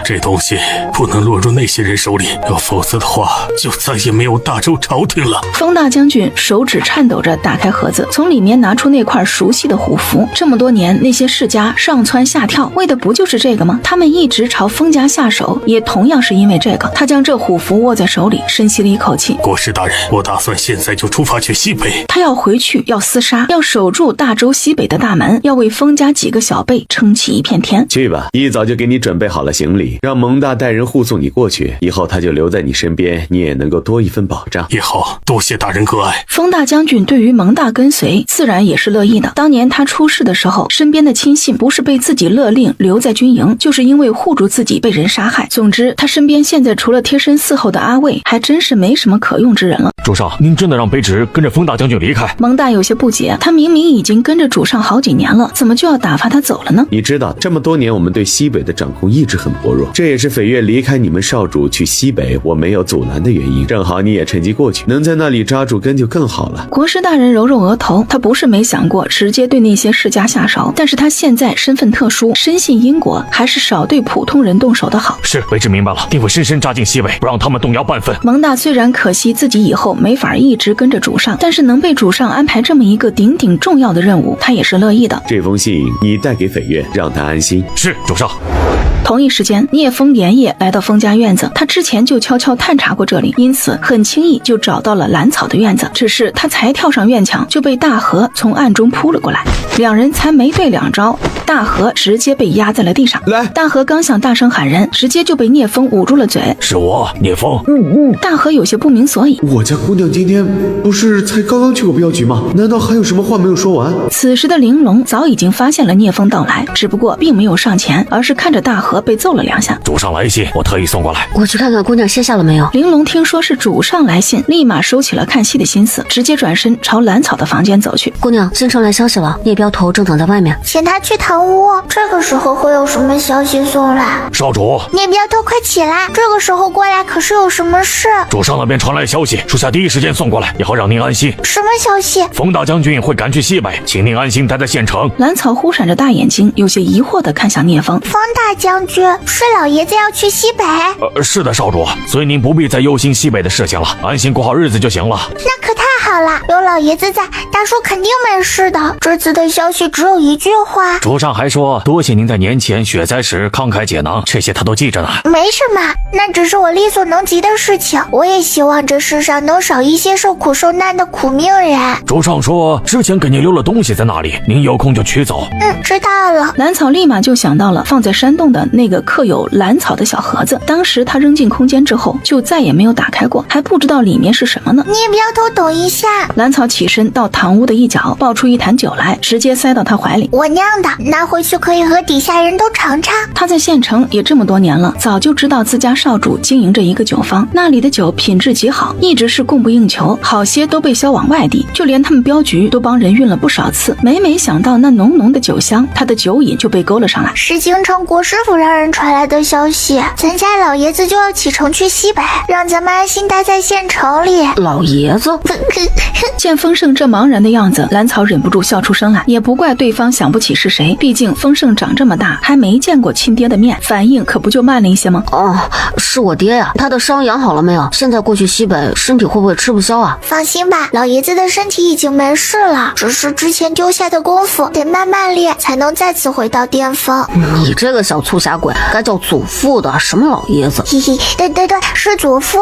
这东西不能落入那些人手里，要否则的话，就再也没有大周朝廷了。封大将军手指颤抖着打开盒子，从里面拿出那块熟悉的虎符。这么多年，那些世家上蹿下跳，为的不就是这个吗？他们一直朝封家下手，也同样是因为这个。他将这虎符握在手里，深吸了一口气。国师大人，我打算现在就出发去西北。他要回去，要厮杀，要守住大周西北的大门，要为封家几个小辈撑起一片天。去吧，一早就给你准备好了行李，让蒙大带人护送你过去，以后他就留在你身边，你也能够多一份保障。也好，多谢大人割爱。封大将军对于蒙大跟随自然也是乐意的。当年他出事的时候，身边的亲信不是被自己勒令留在军营，就是因为护住自己被人杀害。总之，他身边现在除了贴身伺候的阿卫，还真是没什么可用之人了。主上，您真的让卑职跟着封大将军离开？蒙大有些不解，他明明已经跟着主上好几年了，怎么就要打发他走了呢？你知道，这么多年我们对西北的掌控一直很薄弱，这也是斐月离开你们少主去西北我没有阻拦的原因。正好你也趁机过去，能在那里扎住根就更好了。国师大人揉揉额头，他不是没想过直接对那些世家下手，但是他现在身份特殊，深信因果，还是少对普通人动手的好。是，卑职明白了，定会深深扎进西北，不让他们动摇半分。蒙大虽然可惜自己以后没法一直跟着主上，但是能被主上安排这么一个顶顶重要的任务，他也是乐意的。这封信你带给斐月，让他安心。是，主上。同一时间，聂风连夜来到封家院子，他之前就悄悄探查过这里，因此很轻易就找到了兰草的院子。只是他才跳上院墙，就被大河从暗中扑了过来，两人才没对两招，大河直接被压在了地上。来，大河刚想大声喊人，直接就被聂风捂住了嘴。是我，聂风。大河有些不明所以。我家姑娘今天不是才刚刚去过镖局吗？难道还有什么话没有说完？此时的玲珑早已经发现了聂风到来，只不过并没有上前，而是看着大河被揍了2下。主上来信，我特意送过来。我去看看姑娘歇下了没有。玲珑听说是主上来信，立马收起了看戏的心思，直接转身朝兰草的房间走去。姑娘，京城来消息了，聂镖头正等在外面，请他去堂屋。这个时候会有什么消息送来？少主，聂镖头快起来，这个时候过来可是有什么事？主上那边传来消息，属下第一时间送过来，也好让您安心。什么消息？冯大将军会赶去西北，请您安心待在县城。兰草忽闪着大眼睛，有些疑惑地看向聂风。冯大将军，是老爷子要去西北？是的，少主，所以您不必再忧心西北的事情了，安心过好日子就行了。那可太好了，有老爷子在，大叔肯定没事的。这次的消息只有一句话。主上还说多谢您在年前雪灾时慷慨解囊，这些他都记着呢。没什么，那只是我力所能及的事情。我也希望这世上能少一些受苦受难的苦命人。主上说之前给您留了东西在那里，您有空就取走。知道了。兰草立马就想到了放在山洞的那个刻有兰草的小盒子，当时他扔进空间之后就再也没有打开过，还不知道里面是什么呢。聂镖头等一下，下。兰草起身到堂屋的一角，抱出一坛酒来，直接塞到他怀里。我酿的，拿回去可以和底下人都尝尝。他在县城也这么多年了，早就知道自家少主经营着一个酒坊，那里的酒品质极好，一直是供不应求，好些都被销往外地，就连他们镖局都帮人运了不少次。每想到那浓浓的酒香，他的酒瘾就被勾了上来。是京城国师府让人传来的消息，咱家老爷子就要启程去西北，让咱们安心待在县城里。老爷子见丰盛这茫然的样子，兰草忍不住笑出声来，也不怪对方想不起是谁，毕竟丰盛长这么大还没见过亲爹的面，反应可不就慢了一些吗？哦，是我爹呀，他的伤养好了没有？现在过去西北，身体会不会吃不消啊？放心吧，老爷子的身体已经没事了，只是之前丢下的功夫得慢慢练，才能再次回到巅峰。你这个小粗侠鬼，该叫祖父的，什么老爷子？嘿嘿，对，是祖父。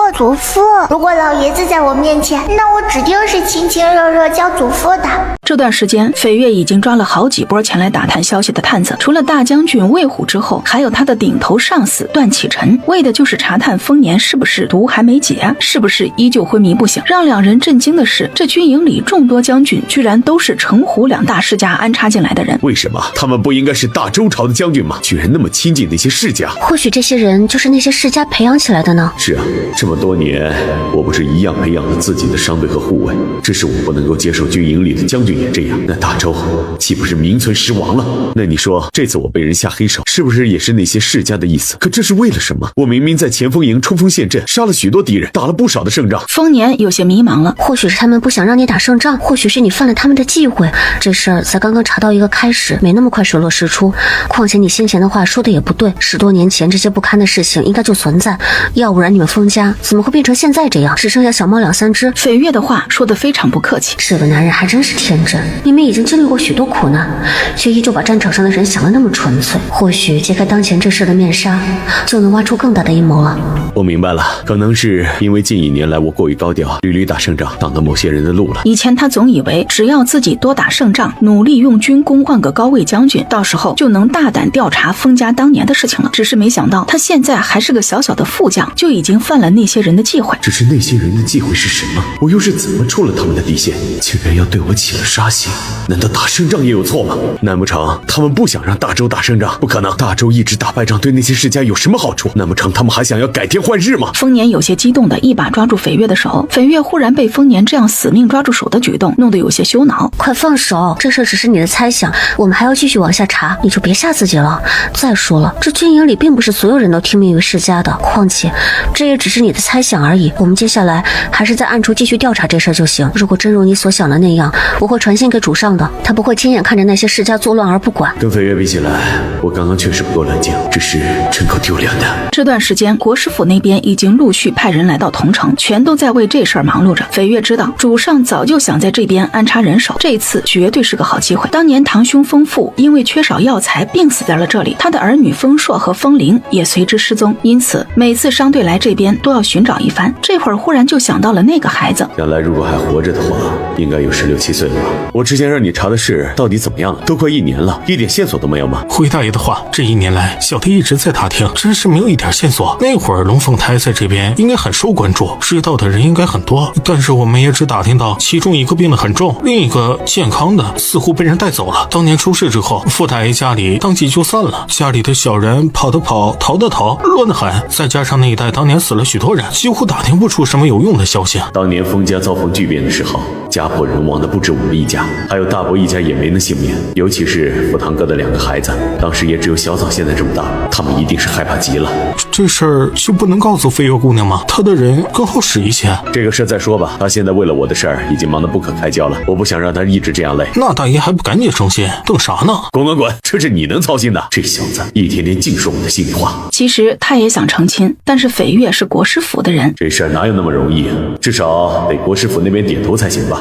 如果老爷子在我面前，那我指定是亲亲热热叫祖父的。这段时间，斐月已经抓了好几波前来打探消息的探子，除了大将军魏虎之后，还有他的顶头上司段启臣，为的就是查探丰年是不是毒还没解，是不是依旧昏迷不醒。让两人震惊的是，这军营里众多将军居然都是城湖两大世家安插进来的人。为什么他们不应该是大周朝的将军吗？居然那么亲近那些世家？或许这些人就是那些世家培养起来的呢？是啊，这么多年，我不是一样培养了自己的商队和护卫，只是我不能够接受军营里的将军也这样。那大周岂不是名存实亡了？那你说这次我被人下黑手，是不是也是那些世家的意思？可这是为了什么？我明明在前锋营冲锋陷阵，杀了许多敌人，打了不少的胜仗。丰年有些迷茫了，或许是他们不想让你打胜仗，或许是你犯了他们的忌讳。这事儿才刚刚查到一个开始，没那么快水落石出。况且你先前的话说的也不对，10多年前这些不堪的事情应该就存在，要不然你们丰家怎么会变成现在这样，只剩下小猫2、3只？斐月的话说得非常不客气。这个男人还真是天真，明明已经经历过许多苦难，却依旧把战场上的人想得那么纯粹。或许揭开当前这事的面纱，就能挖出更大的阴谋了。我明白了，可能是因为近1年来我过于高调，屡屡打胜仗，挡到某些人的路了。以前他总以为只要自己多打胜仗，努力用军功换个高位将军，到时候就能大胆调查丰家当年的事情了。只是没想到他现在还是个小小的副将，就已经犯了那些人的忌讳。只是那些人的忌讳是什么？我又是怎么触了他们的底线，竟然要对我起了杀心？难道打胜仗也有错吗？难不成他们不想让大周打胜仗？不可能，大周一直打败仗对那些世家有什么好处？难不成他们还想要改天换日吗？丰年有些激动的一把抓住斐月的手，斐月忽然被丰年这样死命抓住手的举动弄得有些羞恼。快放手，这事只是你的猜想，我们还要继续往下查，你就别吓自己了。再说了，这军营里并不是所有人都听命于世家的，况且这也只是你的猜想而已。我们接下来还是在暗处继续调查这事就行。如果真如你所想的那样，我会传信给主上的，他不会亲眼看着那些世家作乱而不管。跟斐月比起来，我刚刚确实不够冷静，只是真够丢脸的。这段时间国师府那边已经陆续派人来到桐城，全都在为这事儿忙碌着。斐月知道主上早就想在这边安插人手，这次绝对是个好机会。当年堂兄丰富因为缺少药材病死在了这里，他的儿女丰硕和丰龄也随之失踪，因此每次商队来这边都要寻找一番。这会儿忽然就想到了那个孩子，将来如果还活着的话，应该有16、17岁了吧？我之前让你查的事到底怎么样了？都快1年了，一点线索都没有吗？回大爷的话，这1年来小弟一直在打听，真是没有一点线索。那会儿龙凤胎在这边应该很受关注，知道的人应该很多，但是我们也只打听到其中一个病得很重，另一个健康的似乎被人带走了。当年出事之后，傅大爷家里当即就散了，家里的小人跑的跑，逃的逃，乱得很。再加上那一带当年死了许多人，几乎打听不出什么有用的消息。当年丰家遭逢巨变的时候，家破人亡的不止我们一家，还有大伯一家也没能幸免，尤其是傅堂哥的2个孩子，当时也只有小枣现在这么大，他们一定是害怕极了。这事儿就不能告诉飞月姑娘吗？她的人更好使一些。这个事再说吧，她现在为了我的事儿已经忙得不可开交了，我不想让她一直这样累。那大爷还不赶紧升仙，等啥呢？滚！这是你能操心的？这小子一天天净说我的心里话。其实他也想成亲，但是斐月是国师府的人，这事儿哪有那么容易啊？至少得国师府那边点头才行吧。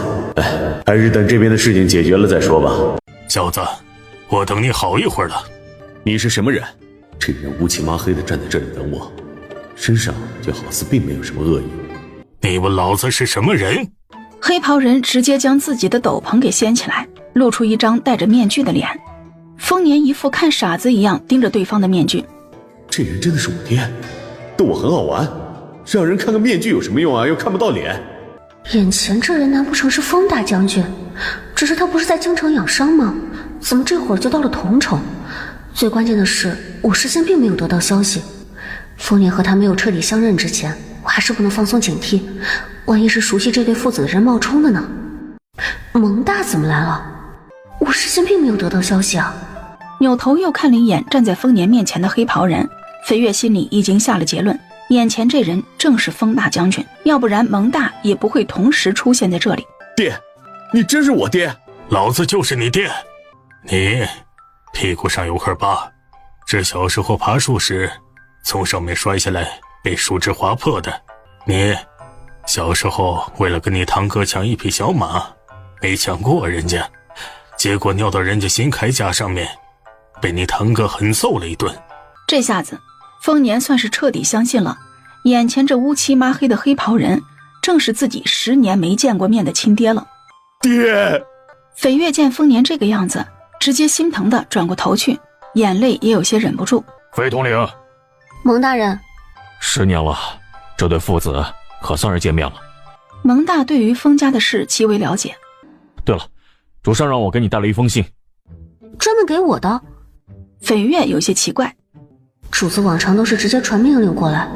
还是等这边的事情解决了再说吧。小子，我等你好一会儿了。你是什么人？这人乌漆麻黑的站在这里等我，身上就好似并没有什么恶意。你问老子是什么人？黑袍人直接将自己的斗篷给掀起来，露出一张戴着面具的脸。丰年一副看傻子一样盯着对方的面具。这人真的是我爹，逗我很好玩，让人看个面具有什么用啊？又看不到脸。眼前这人难不成是风大将军？只是他不是在京城养伤吗？怎么这会儿就到了桐城？最关键的是，我事先并没有得到消息。丰年和他没有彻底相认之前，我还是不能放松警惕，万一是熟悉这对父子的人冒充的呢？蒙大怎么来了？我事先并没有得到消息啊！扭头又看了一眼站在丰年面前的黑袍人，飞跃心里已经下了结论，眼前这人正是风大将军，要不然蒙大也不会同时出现在这里。爹，你真是我爹？老子就是你爹。你屁股上有块疤，是小时候爬树时从上面摔下来被树枝划破的。你小时候为了跟你堂哥抢一匹小马，没抢过人家，结果尿到人家新铠甲上面，被你堂哥狠揍了一顿。这下子丰年算是彻底相信了，眼前这乌漆抹黑的黑袍人正是自己10年没见过面的亲爹了。爹！斐月见丰年这个样子，直接心疼的转过头去，眼泪也有些忍不住。飞统领，蒙大人，10年了，这对父子可算是见面了。蒙大对于丰家的事极为了解。对了，主上让我给你带了一封信。专门给我的？斐月有些奇怪，主子往常都是直接传命令过来，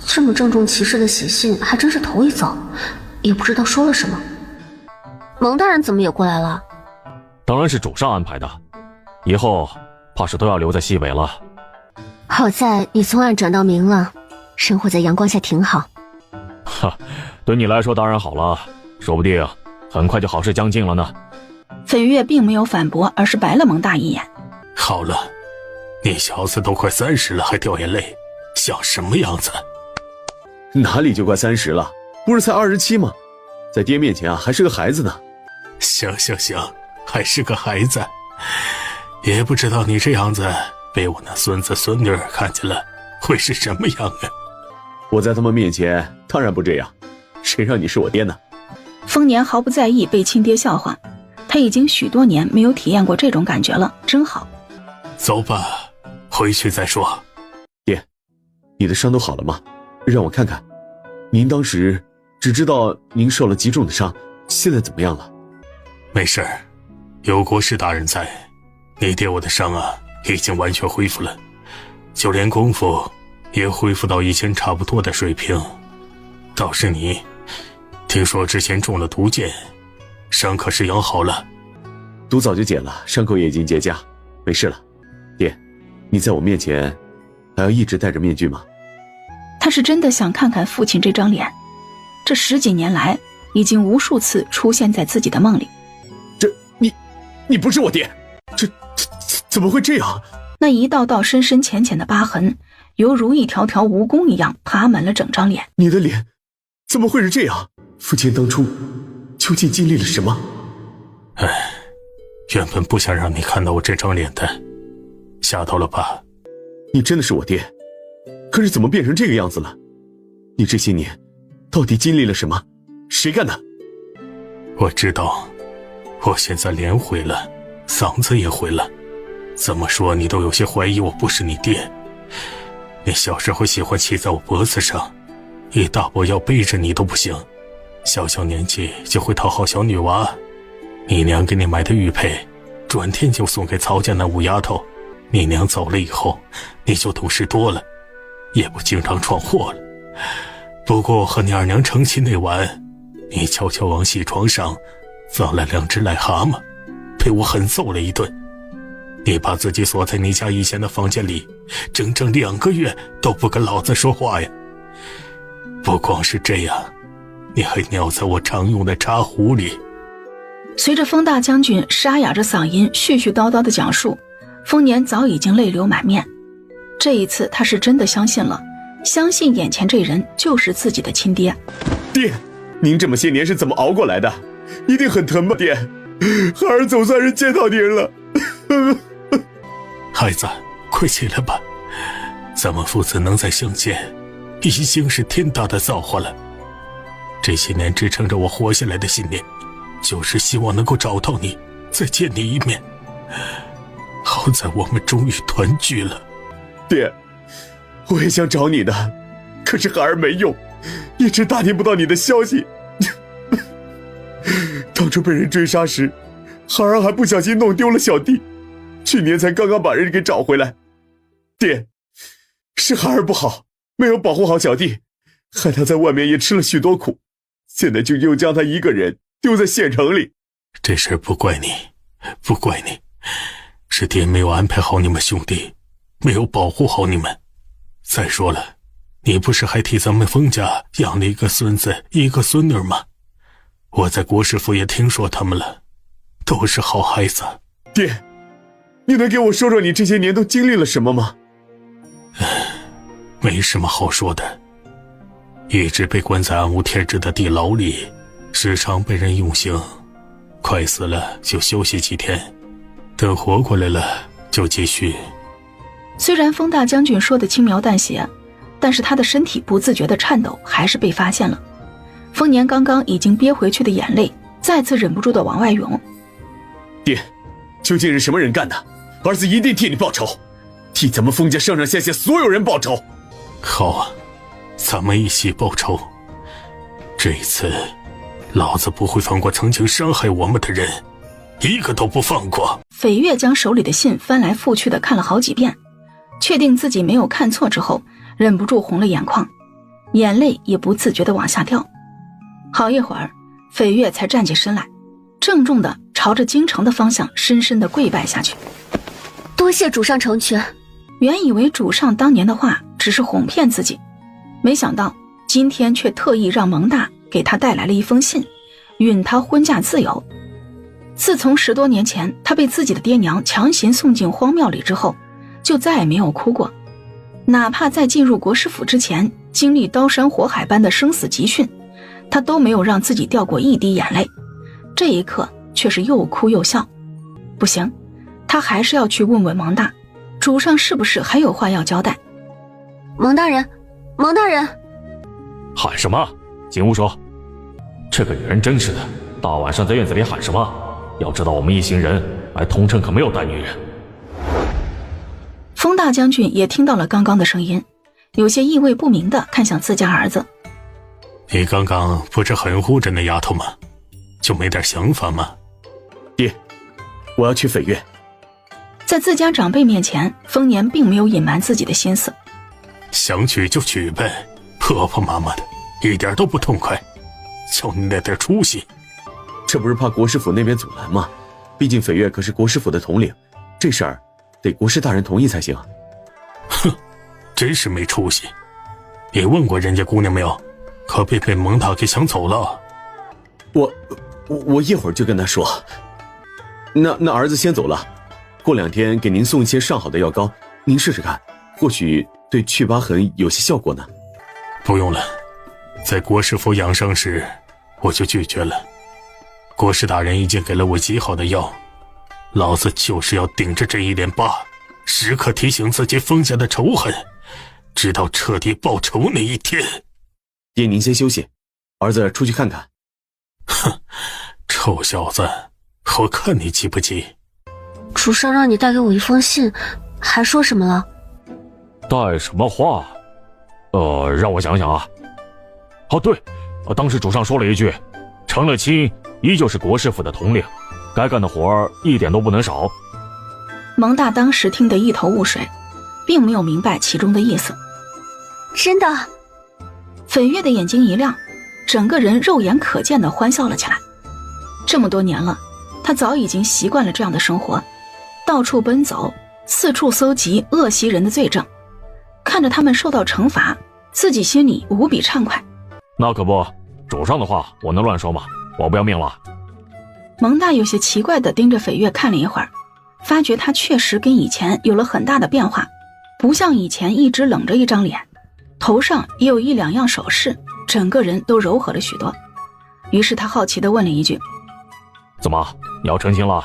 这么郑重其事的写信还真是头一遭，也不知道说了什么。蒙大人怎么也过来了？当然是主上安排的，以后怕是都要留在西北了。好在你从暗转到明了，生活在阳光下挺好。哈，对你来说当然好了，说不定很快就好事将近了呢。斐月并没有反驳，而是白了蒙大一眼。好了，你小子都快30了还掉眼泪，像什么样子？哪里就快30了，不是才27吗？在爹面前啊还是个孩子呢。行，还是个孩子，也不知道你这样子被我那孙子孙女看见了会是什么样啊。我在他们面前当然不这样，谁让你是我爹呢？丰年毫不在意被亲爹笑话，他已经许多年没有体验过这种感觉了，真好。走吧，回去再说。爹，你的伤都好了吗？让我看看。您当时只知道您受了极重的伤，现在怎么样了？没事儿，有国师大人在，你爹我的伤啊已经完全恢复了，就连功夫也恢复到以前差不多的水平。倒是你，听说之前中了毒箭，伤可是养好了？毒早就解了，伤口也已经结痂，没事了。爹，你在我面前还要一直戴着面具吗？他是真的想看看父亲这张脸，这10几年来已经无数次出现在自己的梦里。你不是我爹，这怎么会这样？那一道道深深浅浅的疤痕，犹如一条条蜈蚣一样爬满了整张脸。你的脸怎么会是这样？父亲当初究竟经历了什么？原本不想让你看到我这张脸的，吓到了吧？你真的是我爹，可是怎么变成这个样子了？你这些年到底经历了什么？谁干的？我知道，我现在脸毁了，嗓子也毁了，怎么说你都有些怀疑我不是你爹。你小时候喜欢骑在我脖子上，一大波要背着你都不行，小年纪就会讨好小女娃，你娘给你买的玉佩转天就送给曹家那五丫头，你娘走了以后你就懂事多了，也不经常闯祸了。不过和你二娘成亲那晚，你悄悄往戏床上放了2只癞蛤蟆，被我狠揍了一顿。你把自己锁在你家以前的房间里，整整2个月都不跟老子说话呀。不光是这样，你还尿在我常用的茶壶里。随着风大将军沙哑着嗓音絮絮叨叨的讲述，丰年早已经泪流满面。这一次他是真的相信了，相信眼前这人就是自己的亲爹。爹，您这么些年是怎么熬过来的？一定很疼吧，爹？孩儿总算是见到您了。孩子，快起来吧，咱们父子能再相见，已经是天大的造化了。这些年支撑着我活下来的信念，就是希望能够找到你，再见你一面。好在我们终于团聚了。爹，我也想找你的，可是孩儿没用，一直打听不到你的消息。当初被人追杀时，孩儿还不小心弄丢了小弟，去年才刚刚把人给找回来。爹，是孩儿不好，没有保护好小弟，害他在外面也吃了许多苦，现在就又将他一个人丢在县城里。这事不怪你，不怪你，是爹没有安排好你们兄弟，没有保护好你们。再说了，你不是还替咱们封家养了一个孙子一个孙女吗？我在国师府也听说他们了，都是好孩子。爹，你能给我说说你这些年都经历了什么吗？没什么好说的，一直被关在暗无天日的地牢里，时常被人用刑，快死了就休息几天，等活过来了就继续。虽然封大将军说的轻描淡写，但是他的身体不自觉的颤抖，还是被发现了。丰年刚刚已经憋回去的眼泪再次忍不住的往外涌。爹，究竟是什么人干的？儿子一定替你报仇，替咱们封家上上下下所有人报仇。好啊，咱们一起报仇。这一次老子不会放过曾经伤害我们的人，一个都不放过。斐月将手里的信翻来覆去的看了好几遍，确定自己没有看错之后，忍不住红了眼眶，眼泪也不自觉地往下掉。好一会儿，斐月才站起身来，郑重地朝着京城的方向深深地跪拜下去。多谢主上成全。原以为主上当年的话只是哄骗自己，没想到今天却特意让蒙大给他带来了一封信，允他婚嫁自由。自从10多年前他被自己的爹娘强行送进荒庙里之后，就再也没有哭过，哪怕在进入国师府之前经历刀山火海般的生死集训，他都没有让自己掉过一滴眼泪。这一刻却是又哭又笑。不行，他还是要去问问蒙大，主上是不是还有话要交代。蒙大人，蒙大人！喊什么？景无说，这个女人真是的，大晚上在院子里喊什么？要知道我们一行人来同城可没有带女人。封大将军也听到了刚刚的声音，有些意味不明地看向自家儿子。你刚刚不是很护着那丫头吗？就没点想法吗？爹，我要去斐月。在自家长辈面前，丰年并没有隐瞒自己的心思。想娶就娶呗，婆婆妈妈的，一点都不痛快，就你那点出息。这不是怕国师府那边阻拦吗？毕竟斐月可是国师府的统领，这事儿得国师大人同意才行。哼，真是没出息。你问过人家姑娘没有？可别被蒙大给抢走了。我一会儿就跟他说。那儿子先走了，过2天给您送一些上好的药膏，您试试看，或许对去疤痕有些效果呢。不用了，在国师府养伤时我就拒绝了。国师大人已经给了我极好的药，老子就是要顶着这一脸疤，时刻提醒自己封家的仇恨，直到彻底报仇那一天。爹，您先休息，儿子出去看看。哼，臭小子，我看你急不急？主上让你带给我一封信，还说什么了？带什么话？让我想想啊。哦，对，当时主上说了一句，成了亲依旧是国师府的统领，该干的活儿一点都不能少。蒙大当时听得一头雾水，并没有明白其中的意思。真的？斐月的眼睛一亮，整个人肉眼可见地欢笑了起来。这么多年了，他早已经习惯了这样的生活，到处奔走，四处搜集恶习人的罪证，看着他们受到惩罚，自己心里无比畅快。那可不，主上的话我能乱说吗？我不要命了。蒙大有些奇怪地盯着斐月看了一会儿，发觉他确实跟以前有了很大的变化，不像以前一直冷着一张脸，头上也有1、2样首饰，整个人都柔和了许多。于是他好奇地问了一句：怎么，你要成亲了？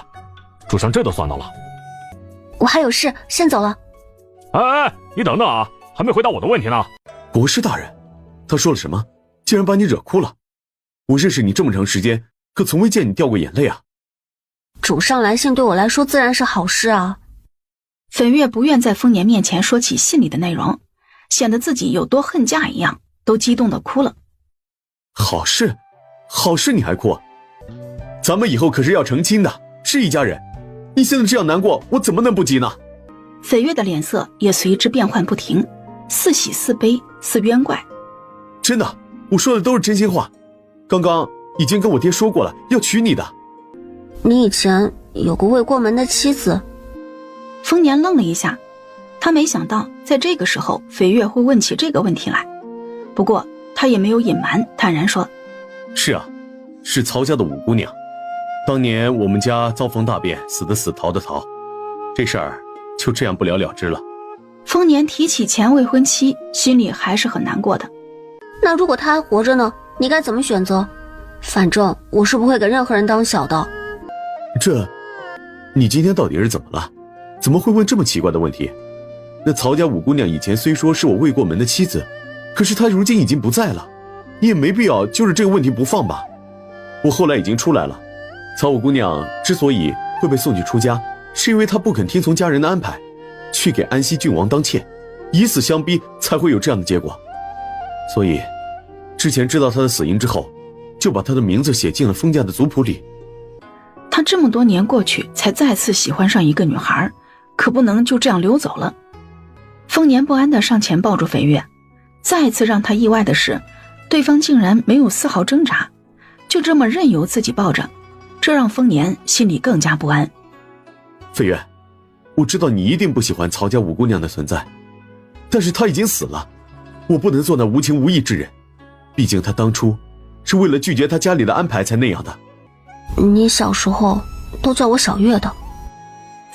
主上这都算到了。我还有事，先走了。哎，你等等啊，还没回答我的问题呢。国师大人，他说了什么？竟然把你惹哭了。我认识你这么长时间，可从未见你掉过眼泪啊。主上来信对我来说自然是好事啊。粉月不愿在丰年面前说起信里的内容，显得自己有多恨嫁一样，都激动地哭了。好事？好事你还哭？咱们以后可是要成亲的，是一家人。你现在这样难过，我怎么能不急呢？绯月的脸色也随之变幻不停，似喜似悲似冤怪。真的，我说的都是真心话。刚刚已经跟我爹说过了，要娶你的。你以前有个未过门的妻子？丰年愣了一下，他没想到在这个时候绯月会问起这个问题来，不过他也没有隐瞒，坦然说：是啊，是曹家的五姑娘。当年我们家遭逢大变，死的死，逃的逃，这事儿就这样不了了之了。丰年提起前未婚妻，心里还是很难过的。那如果他还活着呢？你该怎么选择？反正我是不会给任何人当小的。你今天到底是怎么了？怎么会问这么奇怪的问题？那曹家五姑娘以前虽说是我未过门的妻子，可是她如今已经不在了，你也没必要就是这个问题不放吧。我后来已经出来了，曹五姑娘之所以会被送去出家，是因为她不肯听从家人的安排，去给安西郡王当妾，以死相逼，才会有这样的结果。所以之前知道她的死因之后，就把她的名字写进了封家的族谱里。他这么多年过去，才再次喜欢上一个女孩，可不能就这样溜走了。丰年不安地上前抱住绯月，再次让他意外的是，对方竟然没有丝毫挣扎，就这么任由自己抱着，这让丰年心里更加不安。绯月，我知道你一定不喜欢曹家五姑娘的存在，但是她已经死了，我不能做那无情无义之人，毕竟她当初是为了拒绝她家里的安排才那样的。你小时候都叫我小月的。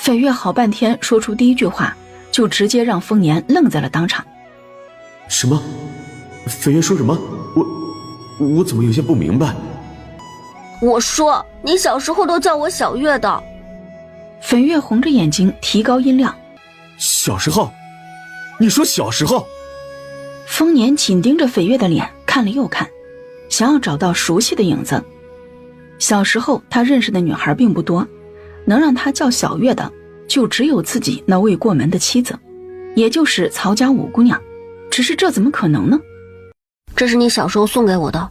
绯月好半天说出第一句话，就直接让丰年愣在了当场。什么？绯月说什么？我怎么有些不明白？我说你小时候都叫我小月的。绯月红着眼睛提高音量。小时候？你说小时候？丰年紧盯着绯月的脸看了又看，想要找到熟悉的影子。小时候他认识的女孩并不多，能让他叫小月的就只有自己那未过门的妻子，也就是曹家五姑娘。只是这怎么可能呢？这是你小时候送给我的，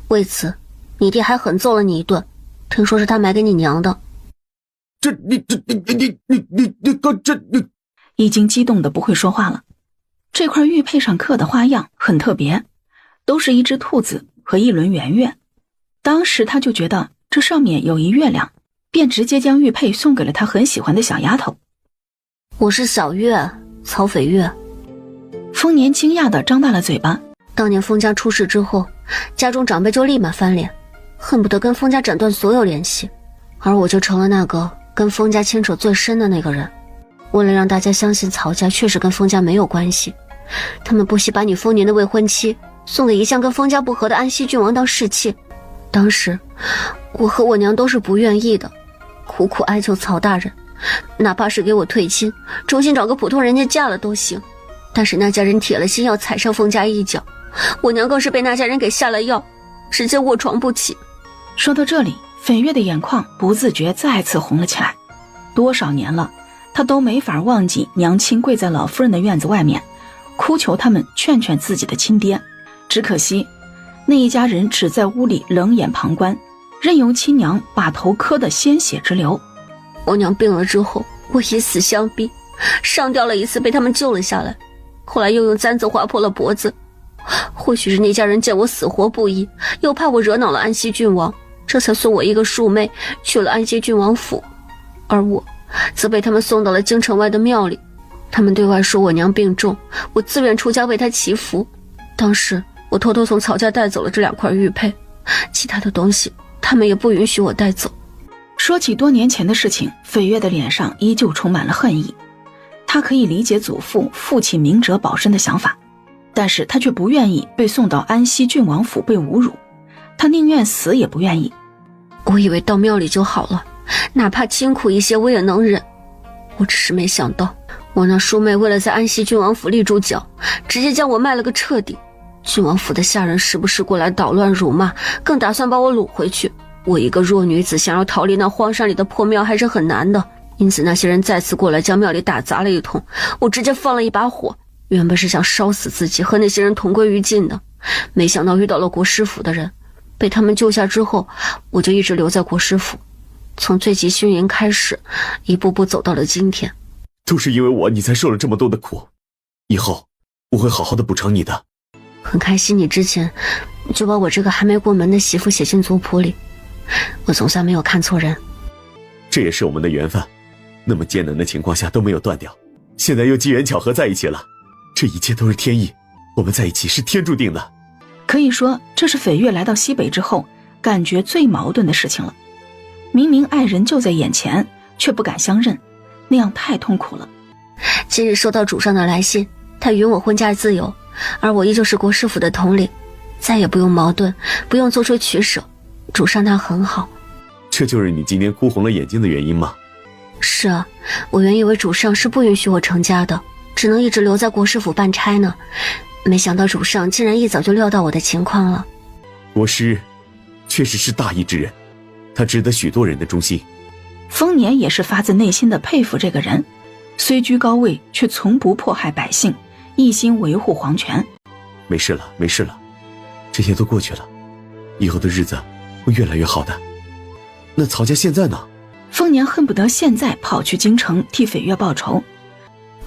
为此你爹还狠揍了你一顿，听说是他买给你娘的。你已经激动得不会说话了。这块玉佩上刻的花样很特别，都是一只兔子和一轮圆月。当时他就觉得这上面有一月亮，便直接将玉佩送给了他很喜欢的小丫头。我是小月，曹绯月。丰年惊讶地张大了嘴巴。当年封家出事之后，家中长辈就立马翻脸，恨不得跟封家斩断所有联系，而我就成了那个跟封家牵扯最深的那个人。为了让大家相信曹家确实跟封家没有关系，他们不惜把你丰年的未婚妻送给一向跟封家不和的安西郡王当侍妾。当时我和我娘都是不愿意的，苦苦哀求曹大人，哪怕是给我退亲，重新找个普通人家嫁了都行。但是那家人铁了心要踩上封家一脚，我娘更是被那家人给下了药，直接卧床不起。说到这里，绯月的眼眶不自觉再次红了起来。多少年了，她都没法忘记娘亲跪在老夫人的院子外面，哭求他们劝劝自己的亲爹。只可惜那一家人只在屋里冷眼旁观，任由亲娘把头磕得鲜血直流。我娘病了之后，我以死相逼，上吊了一次被他们救了下来，后来又用簪子划破了脖子。或许是那家人见我死活不依，又怕我惹恼了安西郡王，这才送我一个庶妹去了安西郡王府，而我则被他们送到了京城外的庙里。他们对外说我娘病重，我自愿出家为她祈福。当时我偷偷从曹家带走了这2块玉佩，其他的东西他们也不允许我带走。说起多年前的事情，绯月的脸上依旧充满了恨意。她可以理解祖父父亲明哲保身的想法，但是她却不愿意被送到安西郡王府被侮辱，她宁愿死也不愿意。我以为到庙里就好了，哪怕辛苦一些我也能忍。我只是没想到，我那叔妹为了在安西郡王府立住脚，直接将我卖了个彻底。郡王府的下人时不时过来捣乱辱骂，更打算把我掳回去。我一个弱女子想要逃离那荒山里的破庙还是很难的，因此那些人再次过来将庙里打砸了一通。我直接放了一把火，原本是想烧死自己和那些人同归于尽的，没想到遇到了国师府的人，被他们救下之后，我就一直留在国师府，从最极熏营开始，一步步走到了今天。都是因为我，你才受了这么多的苦。以后我会好好的补偿你的。很开心你之前就把我这个还没过门的媳妇写进族谱里，我总算没有看错人。这也是我们的缘分，那么艰难的情况下都没有断掉，现在又机缘巧合在一起了，这一切都是天意，我们在一起是天注定的。可以说这是斐月来到西北之后感觉最矛盾的事情了。明明爱人就在眼前，却不敢相认，那样太痛苦了。今日收到主上的来信，他允我婚嫁自由，而我依旧是国师府的统领，再也不用矛盾，不用做出取舍。主上他很好。这就是你今天哭红了眼睛的原因吗？是啊，我原以为主上是不允许我成家的，只能一直留在国师府办差呢。没想到主上竟然一早就料到我的情况了。国师确实是大义之人，他值得许多人的忠心。丰年也是发自内心的佩服这个人，虽居高位，却从不迫害百姓，一心维护皇权。没事了，没事了，这些都过去了，以后的日子会越来越好的。那曹家现在呢？丰年恨不得现在跑去京城替斐月报仇。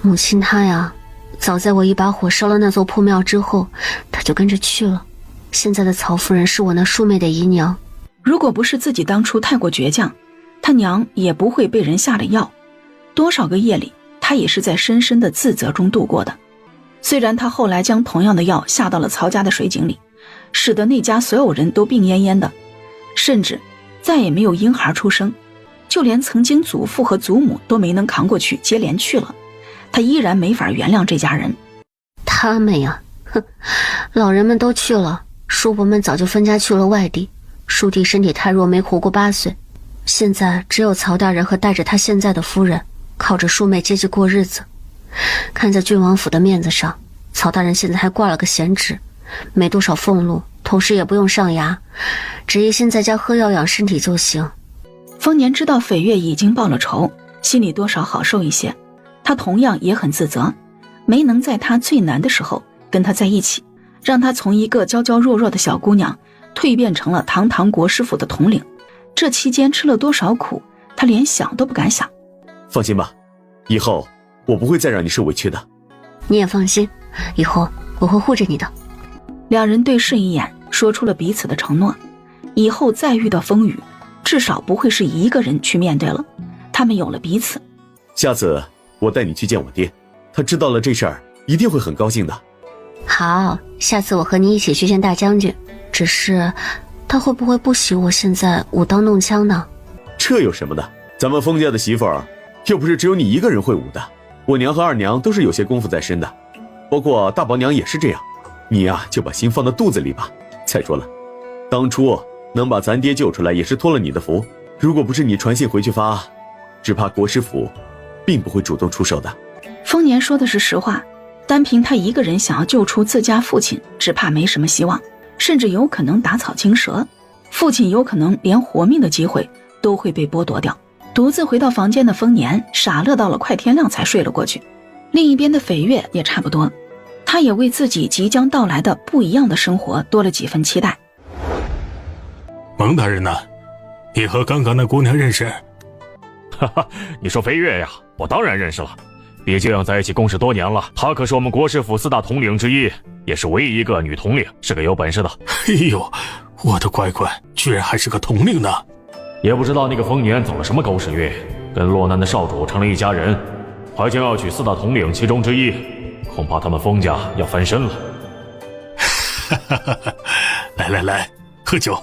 母亲她呀，早在我一把火烧了那座破庙之后，她就跟着去了。现在的曹夫人是我那庶妹的姨娘。如果不是自己当初太过倔强，他娘也不会被人下了药。多少个夜里，他也是在深深的自责中度过的。虽然他后来将同样的药下到了曹家的水井里，使得那家所有人都病恹恹的，甚至再也没有婴孩出生，就连曾经祖父和祖母都没能扛过去，接连去了。他依然没法原谅这家人。他们呀，哼，老人们都去了，叔伯们早就分家去了外地。叔弟身体太弱，没活过8岁，现在只有曹大人和带着他现在的夫人，靠着叔妹接济过日子。看在郡王府的面子上，曹大人现在还挂了个闲职，没多少俸禄，同时也不用上衙，只一心在家喝药养身体就行。丰年知道斐月已经报了仇，心里多少好受一些。他同样也很自责，没能在他最难的时候跟他在一起，让他从一个娇娇弱弱的小姑娘蜕变成了堂堂国师府的统领。这期间吃了多少苦，他连想都不敢想。放心吧，以后我不会再让你受委屈的。你也放心，以后我会护着你的。两人对视一眼，说出了彼此的承诺。以后再遇到风雨，至少不会是一个人去面对了。他们有了彼此。下次我带你去见我爹，他知道了这事儿一定会很高兴的。好，下次我和你一起去见大将军，只是他会不会不喜我现在舞刀弄枪呢？这有什么的，咱们封家的媳妇儿又不是只有你一个人会舞的，我娘和二娘都是有些功夫在身的，包括大伯娘也是这样。你呀，就把心放到肚子里吧。再说了，当初能把咱爹救出来也是托了你的福，如果不是你传信回去发，只怕国师府并不会主动出手的。丰年说的是实话，单凭他一个人想要救出自家父亲，只怕没什么希望，甚至有可能打草惊蛇，父亲有可能连活命的机会都会被剥夺掉。独自回到房间的丰年傻乐到了快天亮才睡了过去。另一边的斐月也差不多，他也为自己即将到来的不一样的生活多了几分期待。蒙大人呢？你和刚刚那姑娘认识？哈哈，你说飞月呀，我当然认识了，毕竟在一起共事多年了。她可是我们国师府4大统领之一，也是唯一一个女统领，是个有本事的。哎呦，我的乖乖，居然还是个统领呢！也不知道那个丰年走了什么狗屎运，跟落难的少主成了一家人，还将要娶4大统领其中之一，恐怕他们丰家要翻身了。来来来，喝酒。